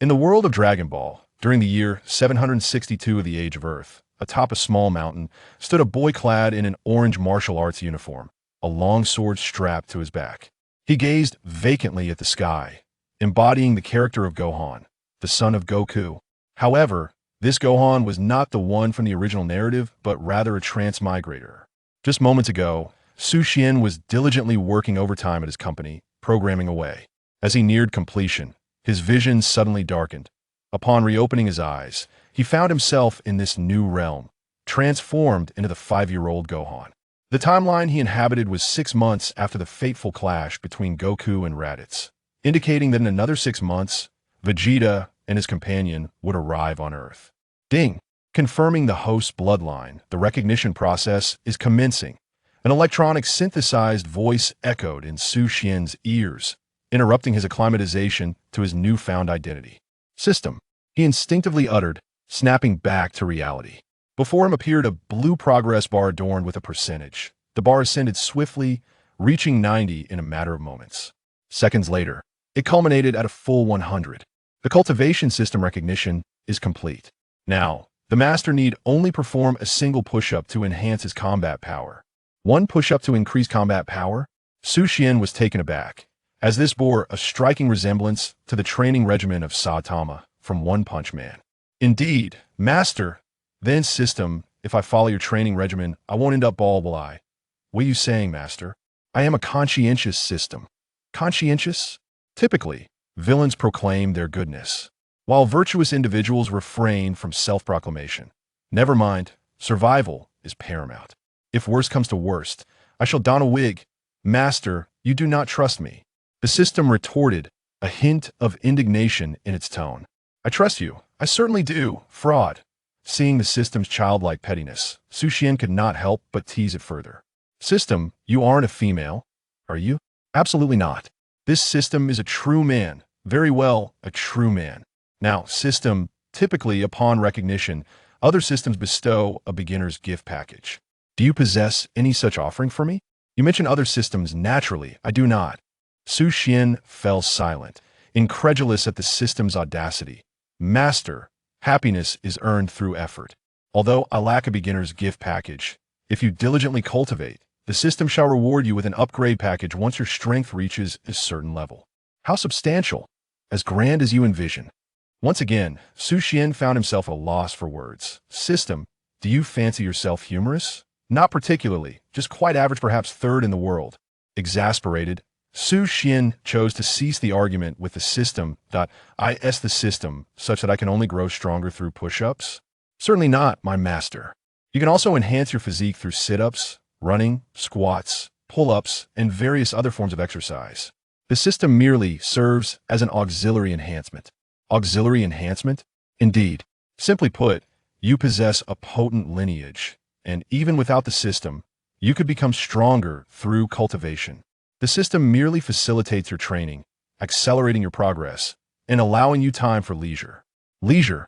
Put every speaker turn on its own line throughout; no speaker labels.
In the world of Dragon Ball, during the year 762 of the Age of Earth, atop a small mountain, stood a boy clad in an orange martial arts uniform, a long sword strapped to his back. He gazed vacantly at the sky, embodying the character of Gohan, the son of Goku. However, this Gohan was not the one from the original narrative, but rather a transmigrator. Just moments ago, Su Xian was diligently working overtime at his company, programming away. As he neared completion, his vision suddenly darkened. Upon reopening his eyes, he found himself in this new realm, transformed into the 5-year-old Gohan. The timeline he inhabited was 6 months after the fateful clash between Goku and Raditz, indicating that in another 6 months, Vegeta and his companion would arrive on Earth. Ding! Confirming the host's bloodline, the recognition process is commencing. An electronic synthesized voice echoed in Su Xian's ears, interrupting his acclimatization to his newfound identity. System, he instinctively uttered, snapping back to reality. Before him appeared a blue progress bar adorned with a percentage. The bar ascended swiftly, reaching 90 in a matter of moments. Seconds later, it culminated at a full 100. The cultivation system recognition is complete. Now, the master need only perform a single push-up to enhance his combat power. One push-up to increase combat power? Su Xian was taken aback, as this bore a striking resemblance to the training regimen of Saitama from One Punch Man. Indeed, master. Then system, if I follow your training regimen, I won't end up bald, will I? What are you saying, master? I am a conscientious system. Conscientious? Typically, villains proclaim their goodness, while virtuous individuals refrain from self-proclamation. Never mind, survival is paramount. If worst comes to worst, I shall don a wig. Master, you do not trust me. The system retorted, a hint of indignation in its tone. I trust you. I certainly do. Fraud. Seeing the system's childlike pettiness, Su Xian could not help but tease it further. System, you aren't a female, are you? Absolutely not. This system is a true man. Very well, a true man. Now, system, typically upon recognition, other systems bestow a beginner's gift package. Do you possess any such offering for me? You mention other systems. Naturally, I do not. Su Xian fell silent, incredulous at the system's audacity. Master, happiness is earned through effort. Although I lack a beginner's gift package, if you diligently cultivate, the system shall reward you with an upgrade package once your strength reaches a certain level. How substantial? As grand as you envision. Once again, Su Xian found himself at a loss for words. System, do you fancy yourself humorous? Not particularly, just quite average, perhaps third in the world. Exasperated, Su Xian chose to cease the argument with the system. Is the system such that I can only grow stronger through push-ups? Certainly not, my master. You can also enhance your physique through sit-ups, running, squats, pull-ups, and various other forms of exercise. The system merely serves as an auxiliary enhancement. Auxiliary enhancement? Indeed. Simply put, you possess a potent lineage, and even without the system, you could become stronger through cultivation. The system merely facilitates your training, accelerating your progress, and allowing you time for leisure. Leisure.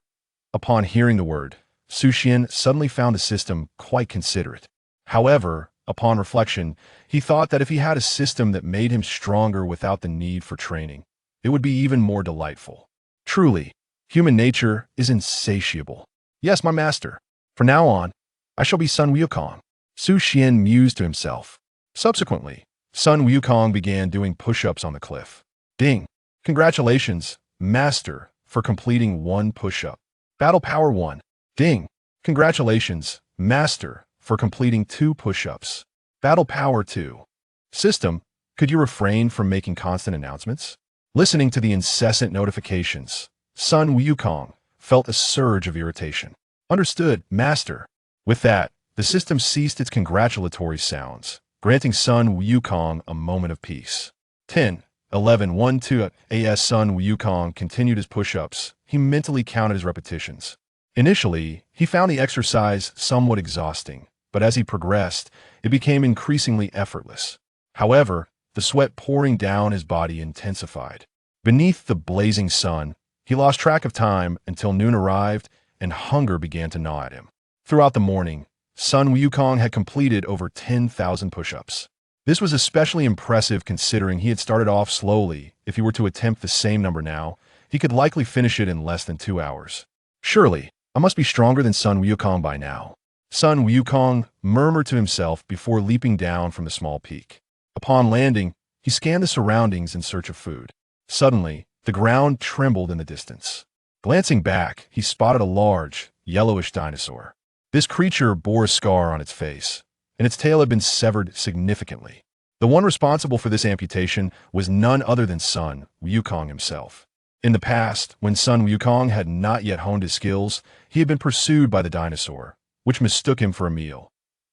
Upon hearing the word, Su Xian suddenly found the system quite considerate. However, upon reflection, he thought that if he had a system that made him stronger without the need for training, it would be even more delightful. Truly, human nature is insatiable. Yes, my master. From now on, I shall be Son Wukong. Su Xian mused to himself. Subsequently, Son Wukong began doing push-ups on the cliff. Ding! Congratulations, master, for completing 1 push-up. Battle Power 1. Ding! Congratulations, master, for completing 2 push-ups. Battle Power 2. System, could you refrain from making constant announcements? Listening to the incessant notifications, Son Wukong felt a surge of irritation. Understood, master. With that, the system ceased its congratulatory sounds, granting Son Wukong a moment of peace. 10, 11, 1, 2, as Son Wukong continued his push-ups, he mentally counted his repetitions. Initially, he found the exercise somewhat exhausting, but as he progressed, it became increasingly effortless. However, the sweat pouring down his body intensified. Beneath the blazing sun, he lost track of time until noon arrived and hunger began to gnaw at him. Throughout the morning, Son Wukong had completed over 10,000 push-ups. This was especially impressive considering he had started off slowly. If he were to attempt the same number now, He could likely finish it in less than 2 hours. Surely, I must be stronger than Sun Wukong by now. Sun Wukong murmured to himself before leaping down from the small peak. Upon landing, he scanned the surroundings in search of food. Suddenly, the ground trembled in the distance. Glancing back, he spotted a large, yellowish dinosaur. This creature bore a scar on its face, and its tail had been severed significantly. The one responsible for this amputation was none other than Sun Wukong himself. In the past, when Sun Wukong had not yet honed his skills, he had been pursued by the dinosaur, which mistook him for a meal.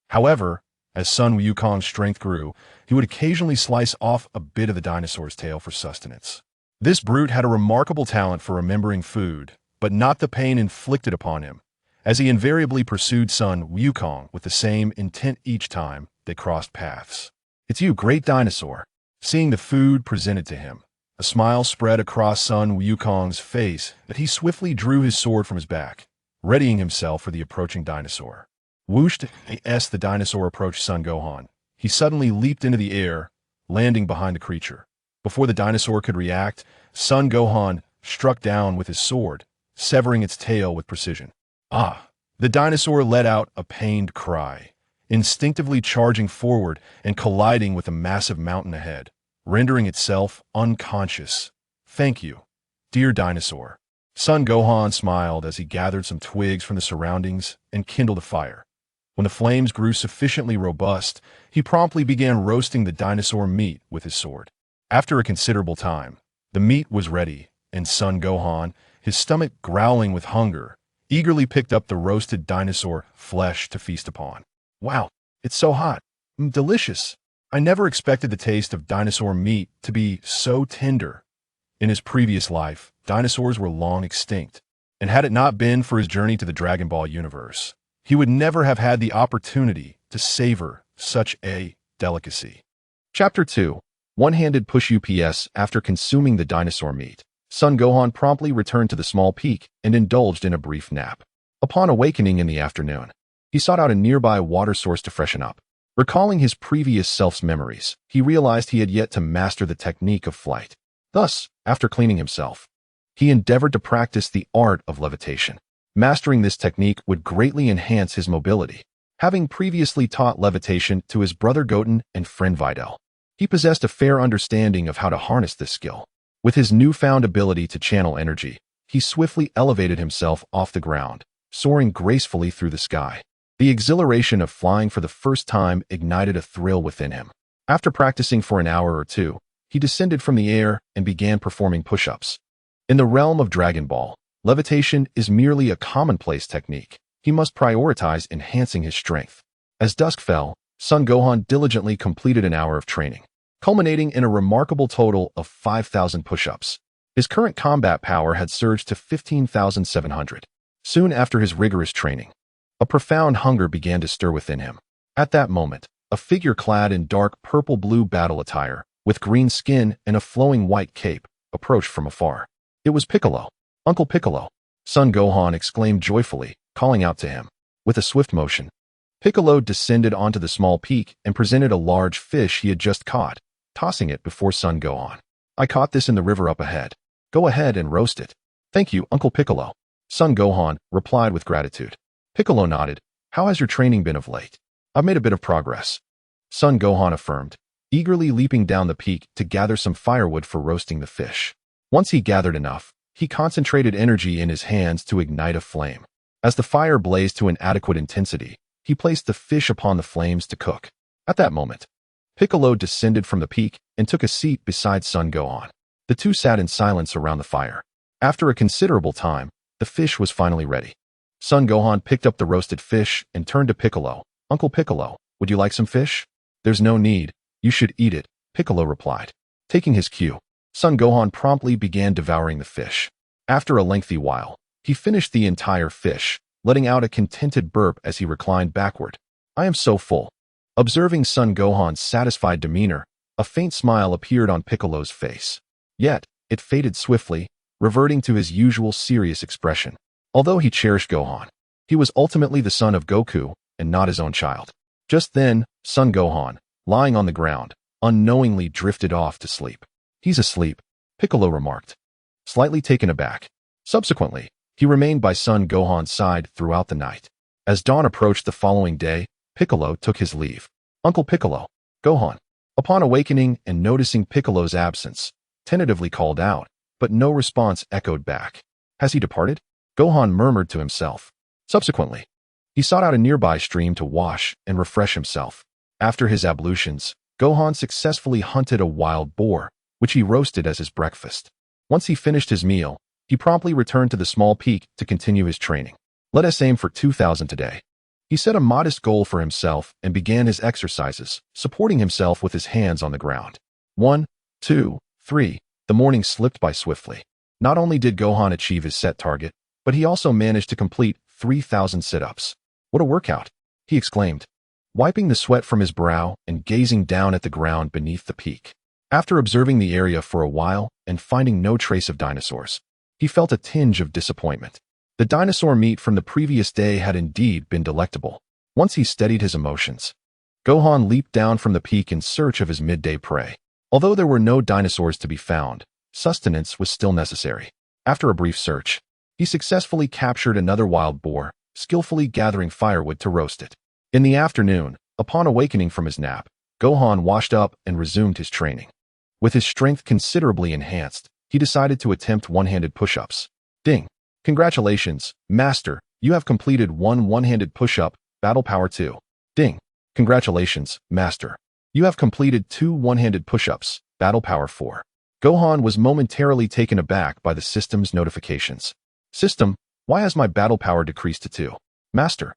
However, as Sun Wukong's strength grew, he would occasionally slice off a bit of the dinosaur's tail for sustenance. This brute had a remarkable talent for remembering food, but not the pain inflicted upon him, as he invariably pursued Sun Wukong with the same intent each time they crossed paths. "It's you, great dinosaur." Seeing the food presented to him, a smile spread across Sun Wukong's face that he swiftly drew his sword from his back, readying himself for the approaching dinosaur. Whooshed as the dinosaur approached Son Gohan, he suddenly leaped into the air, landing behind the creature. Before the dinosaur could react, Son Gohan struck down with his sword, severing its tail with precision. Ah! The dinosaur let out a pained cry, instinctively charging forward and colliding with a massive mountain ahead, rendering itself unconscious. "Thank you, dear dinosaur." Son Gohan smiled as he gathered some twigs from the surroundings and kindled a fire. When the flames grew sufficiently robust, he promptly began roasting the dinosaur meat with his sword. After a considerable time, the meat was ready, and Son Gohan, his stomach growling with hunger, eagerly picked up the roasted dinosaur flesh to feast upon. "Wow, it's so hot. Delicious. I never expected the taste of dinosaur meat to be so tender." In his previous life, dinosaurs were long extinct, and had it not been for his journey to the Dragon Ball universe, he would never have had the opportunity to savor such a delicacy. Chapter 2. One-handed push UPS. After consuming the dinosaur meat, Son Gohan promptly returned to the small peak and indulged in a brief nap. Upon awakening in the afternoon, he sought out a nearby water source to freshen up. Recalling his previous self's memories, he realized he had yet to master the technique of flight. Thus, after cleaning himself, he endeavored to practice the art of levitation. Mastering this technique would greatly enhance his mobility. Having previously taught levitation to his brother Goten and friend Videl, he possessed a fair understanding of how to harness this skill. With his newfound ability to channel energy, he swiftly elevated himself off the ground, soaring gracefully through the sky. The exhilaration of flying for the first time ignited a thrill within him. After practicing for an hour or two, he descended from the air and began performing push-ups. In the realm of Dragon Ball, levitation is merely a commonplace technique. He must prioritize enhancing his strength. As dusk fell, Son Gohan diligently completed an hour of training, culminating in a remarkable total of 5,000 push-ups. His current combat power had surged to 15,700. Soon after his rigorous training, a profound hunger began to stir within him. At that moment, a figure clad in dark purple-blue battle attire, with green skin and a flowing white cape, approached from afar. It was Piccolo. "Uncle Piccolo!" Son Gohan exclaimed joyfully, calling out to him. With a swift motion, Piccolo descended onto the small peak and presented a large fish he had just caught, tossing it before Son Gohan. "I caught this in the river up ahead. Go ahead and roast it." "Thank you, Uncle Piccolo." Son Gohan replied with gratitude. Piccolo nodded. "How has your training been of late?" "I've made a bit of progress," Son Gohan affirmed, eagerly leaping down the peak to gather some firewood for roasting the fish. Once he gathered enough, he concentrated energy in his hands to ignite a flame. As the fire blazed to an adequate intensity, he placed the fish upon the flames to cook. At that moment, Piccolo descended from the peak and took a seat beside Son Gohan. The two sat in silence around the fire. After a considerable time, the fish was finally ready. Son Gohan picked up the roasted fish and turned to Piccolo. "Uncle Piccolo, would you like some fish?" "There's no need. You should eat it," Piccolo replied. Taking his cue, Son Gohan promptly began devouring the fish. After a lengthy while, he finished the entire fish, letting out a contented burp as he reclined backward. "I am so full." Observing Son Gohan's satisfied demeanor, a faint smile appeared on Piccolo's face. Yet, it faded swiftly, reverting to his usual serious expression. Although he cherished Gohan, he was ultimately the son of Goku and not his own child. Just then, Son Gohan, lying on the ground, unknowingly drifted off to sleep. "He's asleep," Piccolo remarked. slightly taken aback. Subsequently, he remained by Son Gohan's side throughout the night. As dawn approached the following day, Piccolo took his leave. Uncle Piccolo, Gohan, upon awakening and noticing Piccolo's absence, tentatively called out, but no response echoed back. Has he departed? Gohan murmured to himself. Subsequently, he sought out a nearby stream to wash and refresh himself. After his ablutions, Gohan successfully hunted a wild boar, which he roasted as his breakfast. Once he finished his meal, he promptly returned to the small peak to continue his training. Let us aim for 2,000 today. He set a modest goal for himself and began his exercises, supporting himself with his hands on the ground. 1, 2, 3. The morning slipped by swiftly. Not only did Gohan achieve his set target, but he also managed to complete 3,000 sit-ups. What a workout! He exclaimed, wiping the sweat from his brow and gazing down at the ground beneath the peak. After observing the area for a while and finding no trace of dinosaurs, he felt a tinge of disappointment. The dinosaur meat from the previous day had indeed been delectable. Once he steadied his emotions, Gohan leaped down from the peak in search of his midday prey. Although there were no dinosaurs to be found, sustenance was still necessary. After a brief search, he successfully captured another wild boar, skillfully gathering firewood to roast it. In the afternoon, upon awakening from his nap, Gohan washed up and resumed his training. With his strength considerably enhanced, he decided to attempt one-handed push-ups. Ding! Congratulations, Master, you have completed one-handed push-up, Battle Power 2. Ding! Congratulations, Master. You have completed 2 one-handed push-ups, Battle Power 4. Gohan was momentarily taken aback by the system's notifications. System, why has my battle power decreased to 2? Master.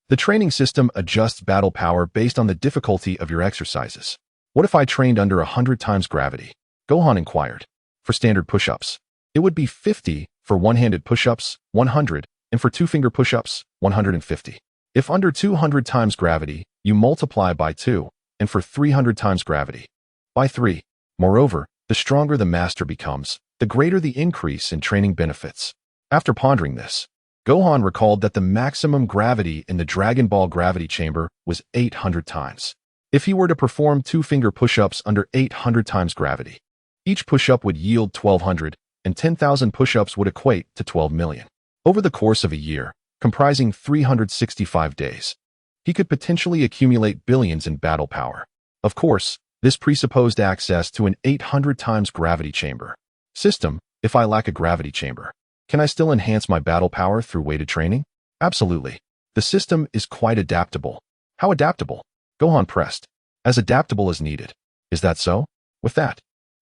The training system adjusts battle power based on the difficulty of your exercises. What if I trained under 100 times gravity? Gohan inquired. For standard push-ups, it would be 50, for one-handed push-ups, 100, and for two-finger push-ups, 150. If under 200 times gravity, you multiply by 2, and for 300 times gravity, by 3. Moreover, the stronger the master becomes, the greater the increase in training benefits. After pondering this, Gohan recalled that the maximum gravity in the Dragon Ball gravity chamber was 800 times. If he were to perform two-finger push-ups under 800 times gravity, each push-up would yield 1,200, and 10,000 push-ups would equate to 12 million. Over the course of a year, comprising 365 days, he could potentially accumulate billions in battle power. Of course, this presupposed access to an 800 times gravity chamber. System, if I lack a gravity chamber, can I still enhance my battle power through weighted training? Absolutely. The system is quite adaptable. How adaptable? Gohan pressed. As adaptable as needed. Is that so? With that,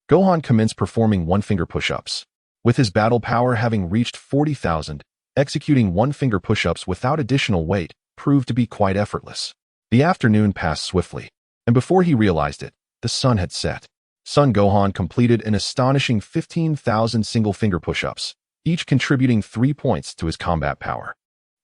Gohan commenced performing one-finger push-ups. With his battle power having reached 40,000, executing one-finger push-ups without additional weight proved to be quite effortless. The afternoon passed swiftly, and before he realized it, the sun had set. Son Gohan completed an astonishing 15,000 single-finger push-ups, each contributing 3 points to his combat power.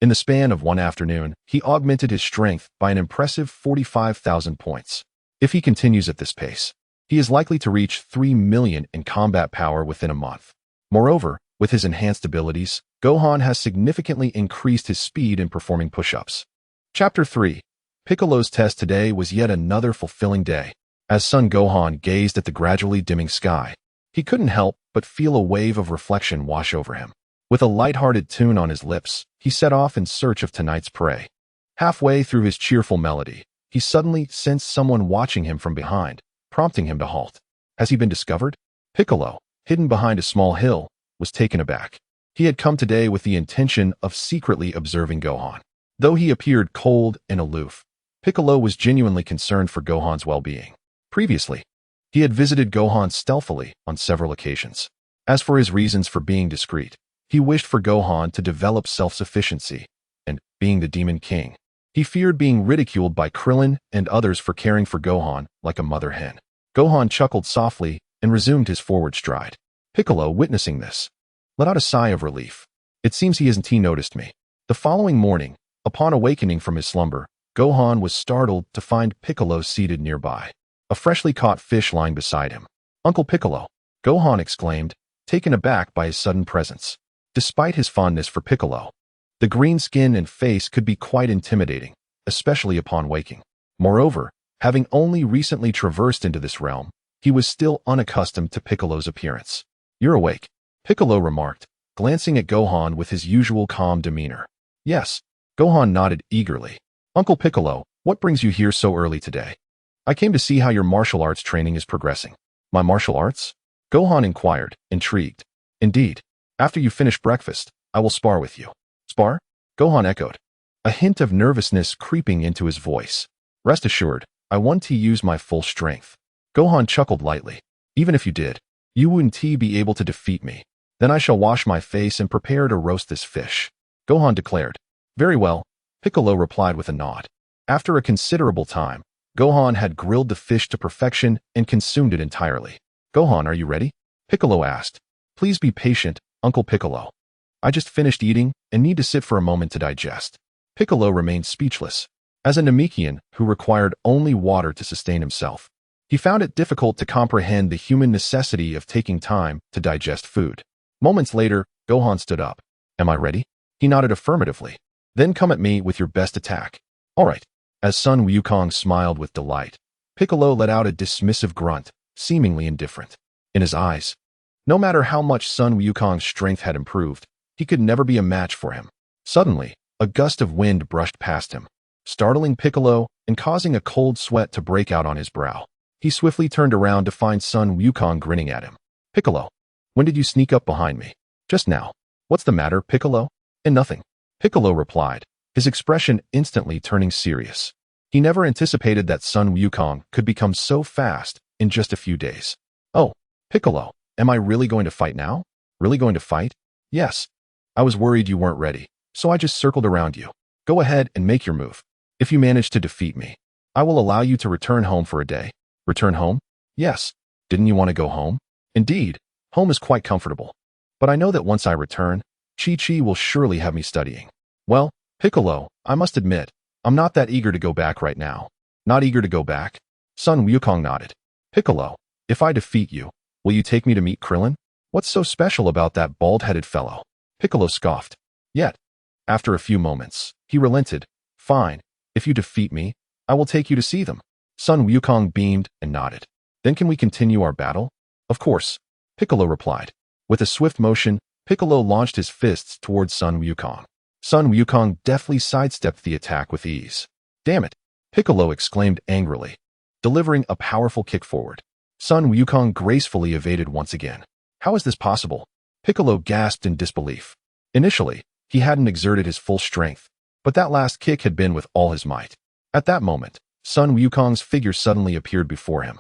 In the span of one afternoon, he augmented his strength by an impressive 45,000 points. If he continues at this pace, he is likely to reach 3 million in combat power within a month. Moreover, with his enhanced abilities, Gohan has significantly increased his speed in performing push-ups. Chapter 3. Piccolo's test today was yet another fulfilling day. As Son Gohan gazed at the gradually dimming sky, he couldn't help but feel a wave of reflection wash over him. With a light-hearted tune on his lips, he set off in search of tonight's prey. Halfway through his cheerful melody, he suddenly sensed someone watching him from behind, prompting him to halt. Has he been discovered? Piccolo, hidden behind a small hill, was taken aback. He had come today with the intention of secretly observing Gohan. Though he appeared cold and aloof, Piccolo was genuinely concerned for Gohan's well-being. Previously, he had visited Gohan stealthily on several occasions. As for his reasons for being discreet, he wished for Gohan to develop self-sufficiency, and, being the Demon King, he feared being ridiculed by Krillin and others for caring for Gohan like a mother hen. Gohan chuckled softly and resumed his forward stride. Piccolo, witnessing this, let out a sigh of relief. It seems he hasn't noticed me. The following morning, upon awakening from his slumber, Gohan was startled to find Piccolo seated nearby, a freshly caught fish lying beside him. Uncle Piccolo, Gohan exclaimed, taken aback by his sudden presence. Despite his fondness for Piccolo, the green skin and face could be quite intimidating, especially upon waking. Moreover, having only recently traversed into this realm, he was still unaccustomed to Piccolo's appearance. You're awake. Piccolo remarked, glancing at Gohan with his usual calm demeanor. Yes. Gohan nodded eagerly. Uncle Piccolo, what brings you here so early today? I came to see how your martial arts training is progressing. My martial arts? Gohan inquired, intrigued. Indeed. After you finish breakfast, I will spar with you. Spar? Gohan echoed, a hint of nervousness creeping into his voice. Rest assured, I want to use my full strength. Gohan chuckled lightly. Even if you did, you wouldn't be able to defeat me. Then I shall wash my face and prepare to roast this fish. Gohan declared. Very well, Piccolo replied with a nod. After a considerable time, Gohan had grilled the fish to perfection and consumed it entirely. Gohan, are you ready? Piccolo asked. Please be patient, Uncle Piccolo. I just finished eating and need to sit for a moment to digest. Piccolo remained speechless. As a Namekian who required only water to sustain himself, he found it difficult to comprehend the human necessity of taking time to digest food. Moments later, Gohan stood up. Am I ready? He nodded affirmatively. Then come at me with your best attack. All right. As Son Wukong smiled with delight, Piccolo let out a dismissive grunt, seemingly indifferent. In his eyes, no matter how much Son Wukong's strength had improved, he could never be a match for him. Suddenly, a gust of wind brushed past him, startling Piccolo and causing a cold sweat to break out on his brow. He swiftly turned around to find Son Wukong grinning at him. Piccolo, when did you sneak up behind me? Just now. What's the matter, Piccolo? And nothing. Piccolo replied, his expression instantly turning serious. He never anticipated that Son Wukong could become so fast in just a few days. Oh, Piccolo, am I really going to fight now? Really going to fight? Yes. I was worried you weren't ready, so I just circled around you. Go ahead and make your move. If you manage to defeat me, I will allow you to return home for a day. Return home? Yes. Didn't you want to go home? Indeed, home is quite comfortable. But I know that once I return, Chi-Chi will surely have me studying. Well, Piccolo, I must admit, I'm not that eager to go back right now. Not eager to go back? Son Wukong nodded. Piccolo, if I defeat you, will you take me to meet Krillin? What's so special about that bald-headed fellow? Piccolo scoffed. Yet, after a few moments, he relented. Fine, if you defeat me, I will take you to see them. Son Wukong beamed and nodded. Then can we continue our battle? Of course, Piccolo replied. With a swift motion, Piccolo launched his fists towards Son Wukong. Son Wukong deftly sidestepped the attack with ease. Damn it, Piccolo exclaimed angrily, delivering a powerful kick forward. Son Wukong gracefully evaded once again. How is this possible? Piccolo gasped in disbelief. Initially, he hadn't exerted his full strength, but that last kick had been with all his might. At that moment, Son Wukong's figure suddenly appeared before him,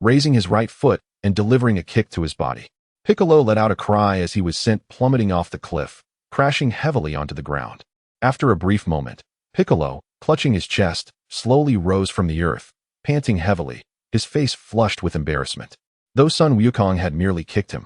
raising his right foot and delivering a kick to his body. Piccolo let out a cry as he was sent plummeting off the cliff, crashing heavily onto the ground. After a brief moment, Piccolo, clutching his chest, slowly rose from the earth, panting heavily, his face flushed with embarrassment. Though Son Wukong had merely kicked him,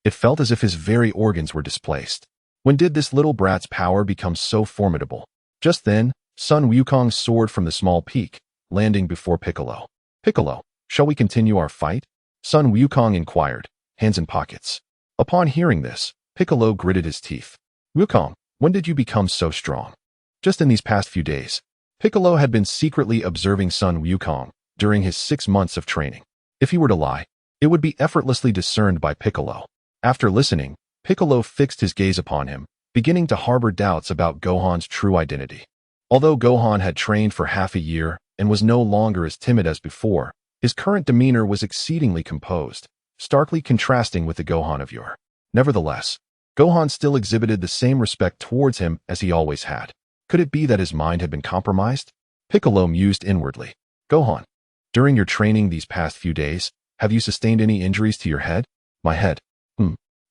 it felt as if his very organs were displaced. When did this little brat's power become so formidable? Just then, Son Wukong soared from the small peak, landing before Piccolo. Piccolo, shall we continue our fight? Son Wukong inquired, hands in pockets. Upon hearing this, Piccolo gritted his teeth. Wukong, when did you become so strong? Just in these past few days. Piccolo had been secretly observing Son Wukong during his 6 months of training. If he were to lie, it would be effortlessly discerned by Piccolo. After listening, Piccolo fixed his gaze upon him, beginning to harbor doubts about Gohan's true identity. Although Gohan had trained for half a year and was no longer as timid as before, his current demeanor was exceedingly composed, starkly contrasting with the Gohan of yore. Nevertheless, Gohan still exhibited the same respect towards him as he always had. Could it be that his mind had been compromised? Piccolo mused inwardly. Gohan, during your training these past few days, have you sustained any injuries to your head? My head?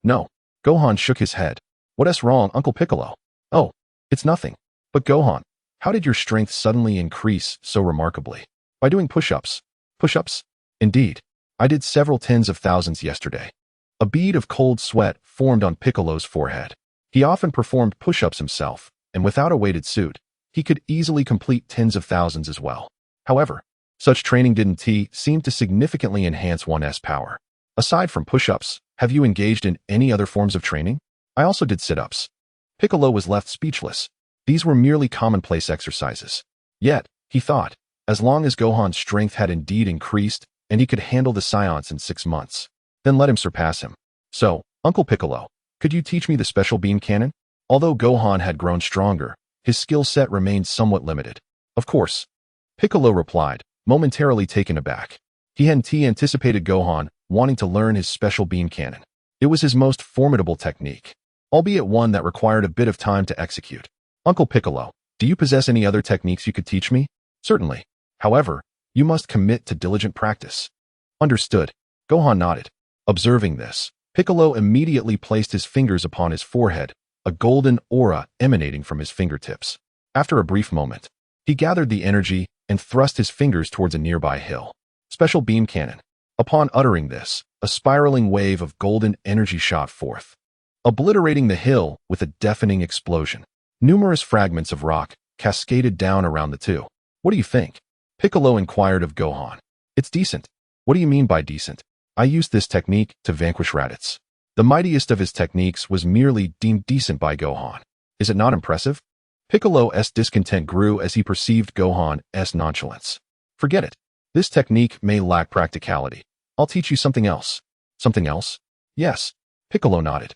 No. Gohan shook his head. What's wrong, Uncle Piccolo? Oh, it's nothing. But Gohan, how did your strength suddenly increase so remarkably? By doing push-ups. Push-ups? Indeed. I did several tens of thousands yesterday. A bead of cold sweat formed on Piccolo's forehead. He often performed push-ups himself, and without a weighted suit, he could easily complete tens of thousands as well. However, such training didn't seem to significantly enhance one's power. Aside from push-ups, have you engaged in any other forms of training? I also did sit-ups. Piccolo was left speechless. These were merely commonplace exercises. Yet, he thought, as long as Gohan's strength had indeed increased, and he could handle the Saiyans in 6 months, then let him surpass him. So, Uncle Piccolo, Could you teach me the special beam cannon? Although Gohan had grown stronger, his skill set remained somewhat limited. Of course, Piccolo replied, momentarily taken aback. He hadn't anticipated Gohan wanting to learn his special beam cannon. It was his most formidable technique, albeit one that required a bit of time to execute. Uncle Piccolo, do you possess any other techniques you could teach me? Certainly. However, you must commit to diligent practice. Understood. Gohan nodded. Observing this, Piccolo immediately placed his fingers upon his forehead, a golden aura emanating from his fingertips. After a brief moment, he gathered the energy and thrust his fingers towards a nearby hill. Special beam cannon. Upon uttering this, a spiraling wave of golden energy shot forth, obliterating the hill with a deafening explosion. Numerous fragments of rock cascaded down around the two. What do you think? Piccolo inquired of Gohan. It's decent. What do you mean by decent? I used this technique to vanquish Raditz. The mightiest of his techniques was merely deemed decent by Gohan. Is it not impressive? Piccolo's discontent grew as he perceived Gohan's nonchalance. Forget it. This technique may lack practicality. I'll teach you something else. Something else? Yes. Piccolo nodded.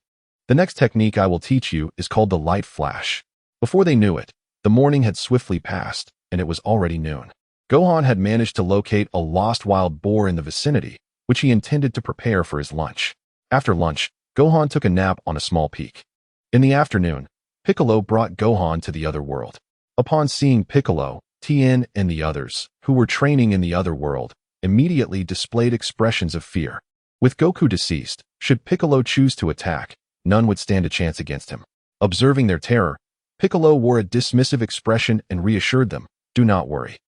The next technique I will teach you is called the light flash. Before they knew it, the morning had swiftly passed, and it was already noon. Gohan had managed to locate a lost wild boar in the vicinity, which he intended to prepare for his lunch. After lunch, Gohan took a nap on a small peak. In the afternoon, Piccolo brought Gohan to the other world. Upon seeing Piccolo, Tien and the others, who were training in the other world, immediately displayed expressions of fear. With Goku deceased, should Piccolo choose to attack, none would stand a chance against him. Observing their terror, Piccolo wore a dismissive expression and reassured them, "Do not worry.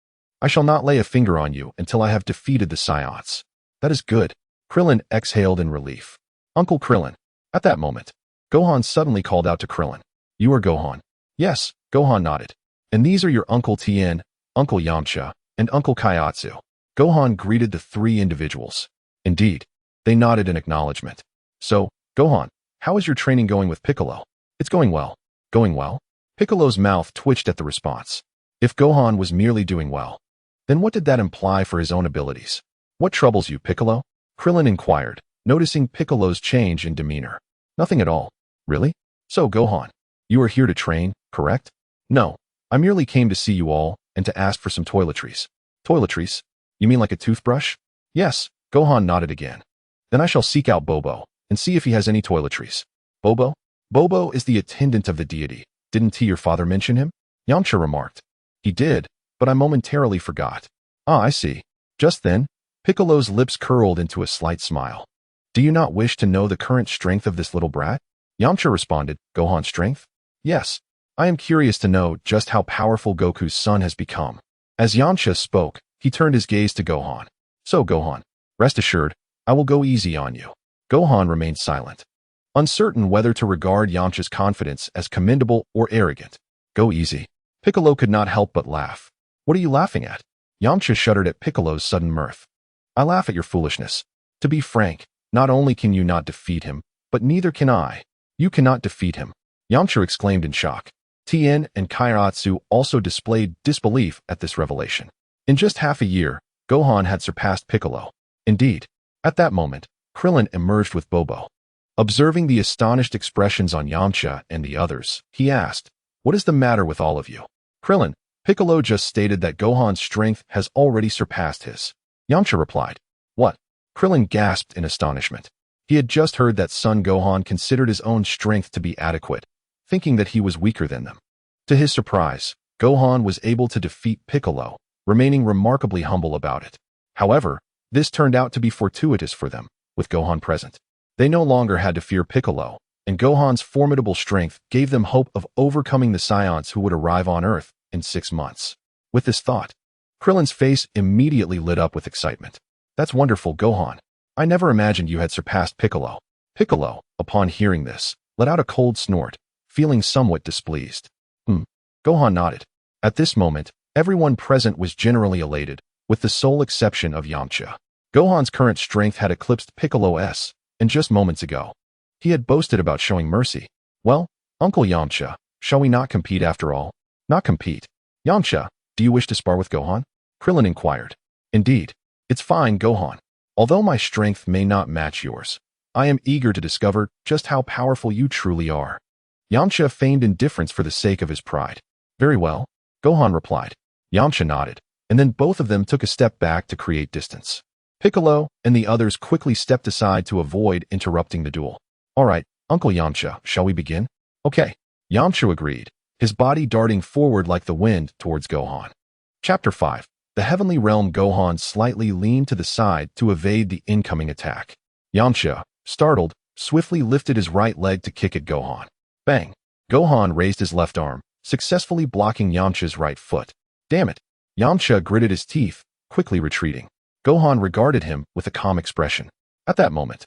I shall not lay a finger on you until I have defeated the Saiyans." That is good. Krillin exhaled in relief. Uncle Krillin. At that moment, Gohan suddenly called out to Krillin. You are Gohan. Yes, Gohan nodded. And these are your Uncle Tien, Uncle Yamcha, and Uncle Kaiatsu. Gohan greeted the three individuals. Indeed, they nodded in acknowledgement. So, Gohan, how is your training going with Piccolo? It's going well. Going well? Piccolo's mouth twitched at the response. If Gohan was merely doing well, then what did that imply for his own abilities? What troubles you, Piccolo? Krillin inquired, noticing Piccolo's change in demeanor. Nothing at all. Really? So, Gohan, you are here to train, correct? No, I merely came to see you all and to ask for some toiletries. Toiletries? You mean like a toothbrush? Yes, Gohan nodded again. Then I shall seek out Bobo and see if he has any toiletries. Bobo? Bobo is the attendant of the deity. Didn't your father mention him? Yamcha remarked. He did, but I momentarily forgot. Ah, I see. Just then, Piccolo's lips curled into a slight smile. Do you not wish to know the current strength of this little brat? Yamcha responded, Gohan's strength? Yes, I am curious to know just how powerful Goku's son has become. As Yamcha spoke, he turned his gaze to Gohan. So, Gohan, rest assured, I will go easy on you. Gohan remained silent, uncertain whether to regard Yamcha's confidence as commendable or arrogant. Go easy. Piccolo could not help but laugh. What are you laughing at? Yamcha shuddered at Piccolo's sudden mirth. I laugh at your foolishness. To be frank, not only can you not defeat him, but neither can I. You cannot defeat him. Yamcha exclaimed in shock. Tien and Kairatsu also displayed disbelief at this revelation. In just half a year, Gohan had surpassed Piccolo. Indeed, at that moment, Krillin emerged with Bobo. Observing the astonished expressions on Yamcha and the others, he asked, What is the matter with all of you? Krillin, Piccolo just stated that Gohan's strength has already surpassed his. Yamcha replied, What? Krillin gasped in astonishment. He had just heard that Son Gohan considered his own strength to be adequate, thinking that he was weaker than them. To his surprise, Gohan was able to defeat Piccolo, remaining remarkably humble about it. However, this turned out to be fortuitous for them, with Gohan present. They no longer had to fear Piccolo, and Gohan's formidable strength gave them hope of overcoming the Saiyans who would arrive on Earth in 6 months. With this thought, Krillin's face immediately lit up with excitement. That's wonderful, Gohan. I never imagined you had surpassed Piccolo. Piccolo, upon hearing this, let out a cold snort, feeling somewhat displeased. Gohan nodded. At this moment, everyone present was generally elated, with the sole exception of Yamcha. Gohan's current strength had eclipsed Piccolo's, and just moments ago, he had boasted about showing mercy. Well, Uncle Yamcha, shall we not compete after all? Not compete. Yamcha, do you wish to spar with Gohan? Krillin inquired. Indeed. It's fine, Gohan. Although my strength may not match yours, I am eager to discover just how powerful you truly are. Yamcha feigned indifference for the sake of his pride. Very well, Gohan replied. Yamcha nodded, and then both of them took a step back to create distance. Piccolo and the others quickly stepped aside to avoid interrupting the duel. All right, Uncle Yamcha, shall we begin? Okay. Yamcha agreed, his body darting forward like the wind towards Gohan. Chapter 5. The Heavenly Realm. Gohan slightly leaned to the side to evade the incoming attack. Yamcha, startled, swiftly lifted his right leg to kick at Gohan. Bang! Gohan raised his left arm, successfully blocking Yamcha's right foot. Damn it! Yamcha gritted his teeth, quickly retreating. Gohan regarded him with a calm expression. At that moment,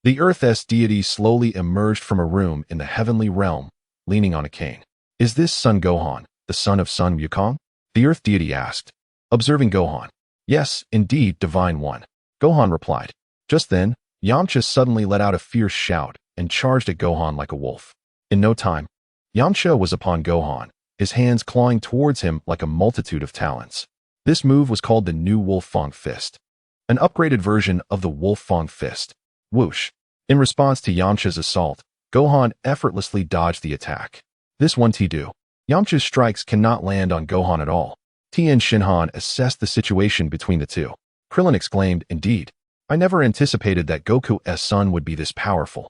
the Earth's deity slowly emerged from a room in the Heavenly Realm, leaning on a cane. Is this Son Gohan, the son of Son Wukong? The Earth deity asked, observing Gohan. Yes, indeed, Divine One. Gohan replied. Just then, Yamcha suddenly let out a fierce shout and charged at Gohan like a wolf. In no time, Yamcha was upon Gohan, his hands clawing towards him like a multitude of talons. This move was called the New Wolf Fang Fist, an upgraded version of the Wolf Fang Fist. Whoosh! In response to Yamcha's assault, Gohan effortlessly dodged the attack. This won't do. Yamcha's strikes cannot land on Gohan at all. Tien Shinhan assessed the situation between the two. Krillin exclaimed, indeed. I never anticipated that Goku's son would be this powerful,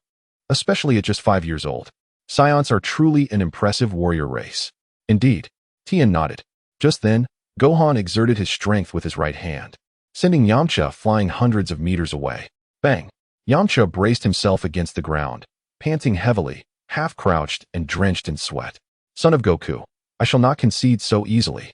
especially at just 5 years old. Saiyans are truly an impressive warrior race. Indeed. Tien nodded. Just then, Gohan exerted his strength with his right hand, sending Yamcha flying hundreds of meters away. Bang! Yamcha braced himself against the ground, panting heavily, half-crouched and drenched in sweat. Son of Goku, I shall not concede so easily.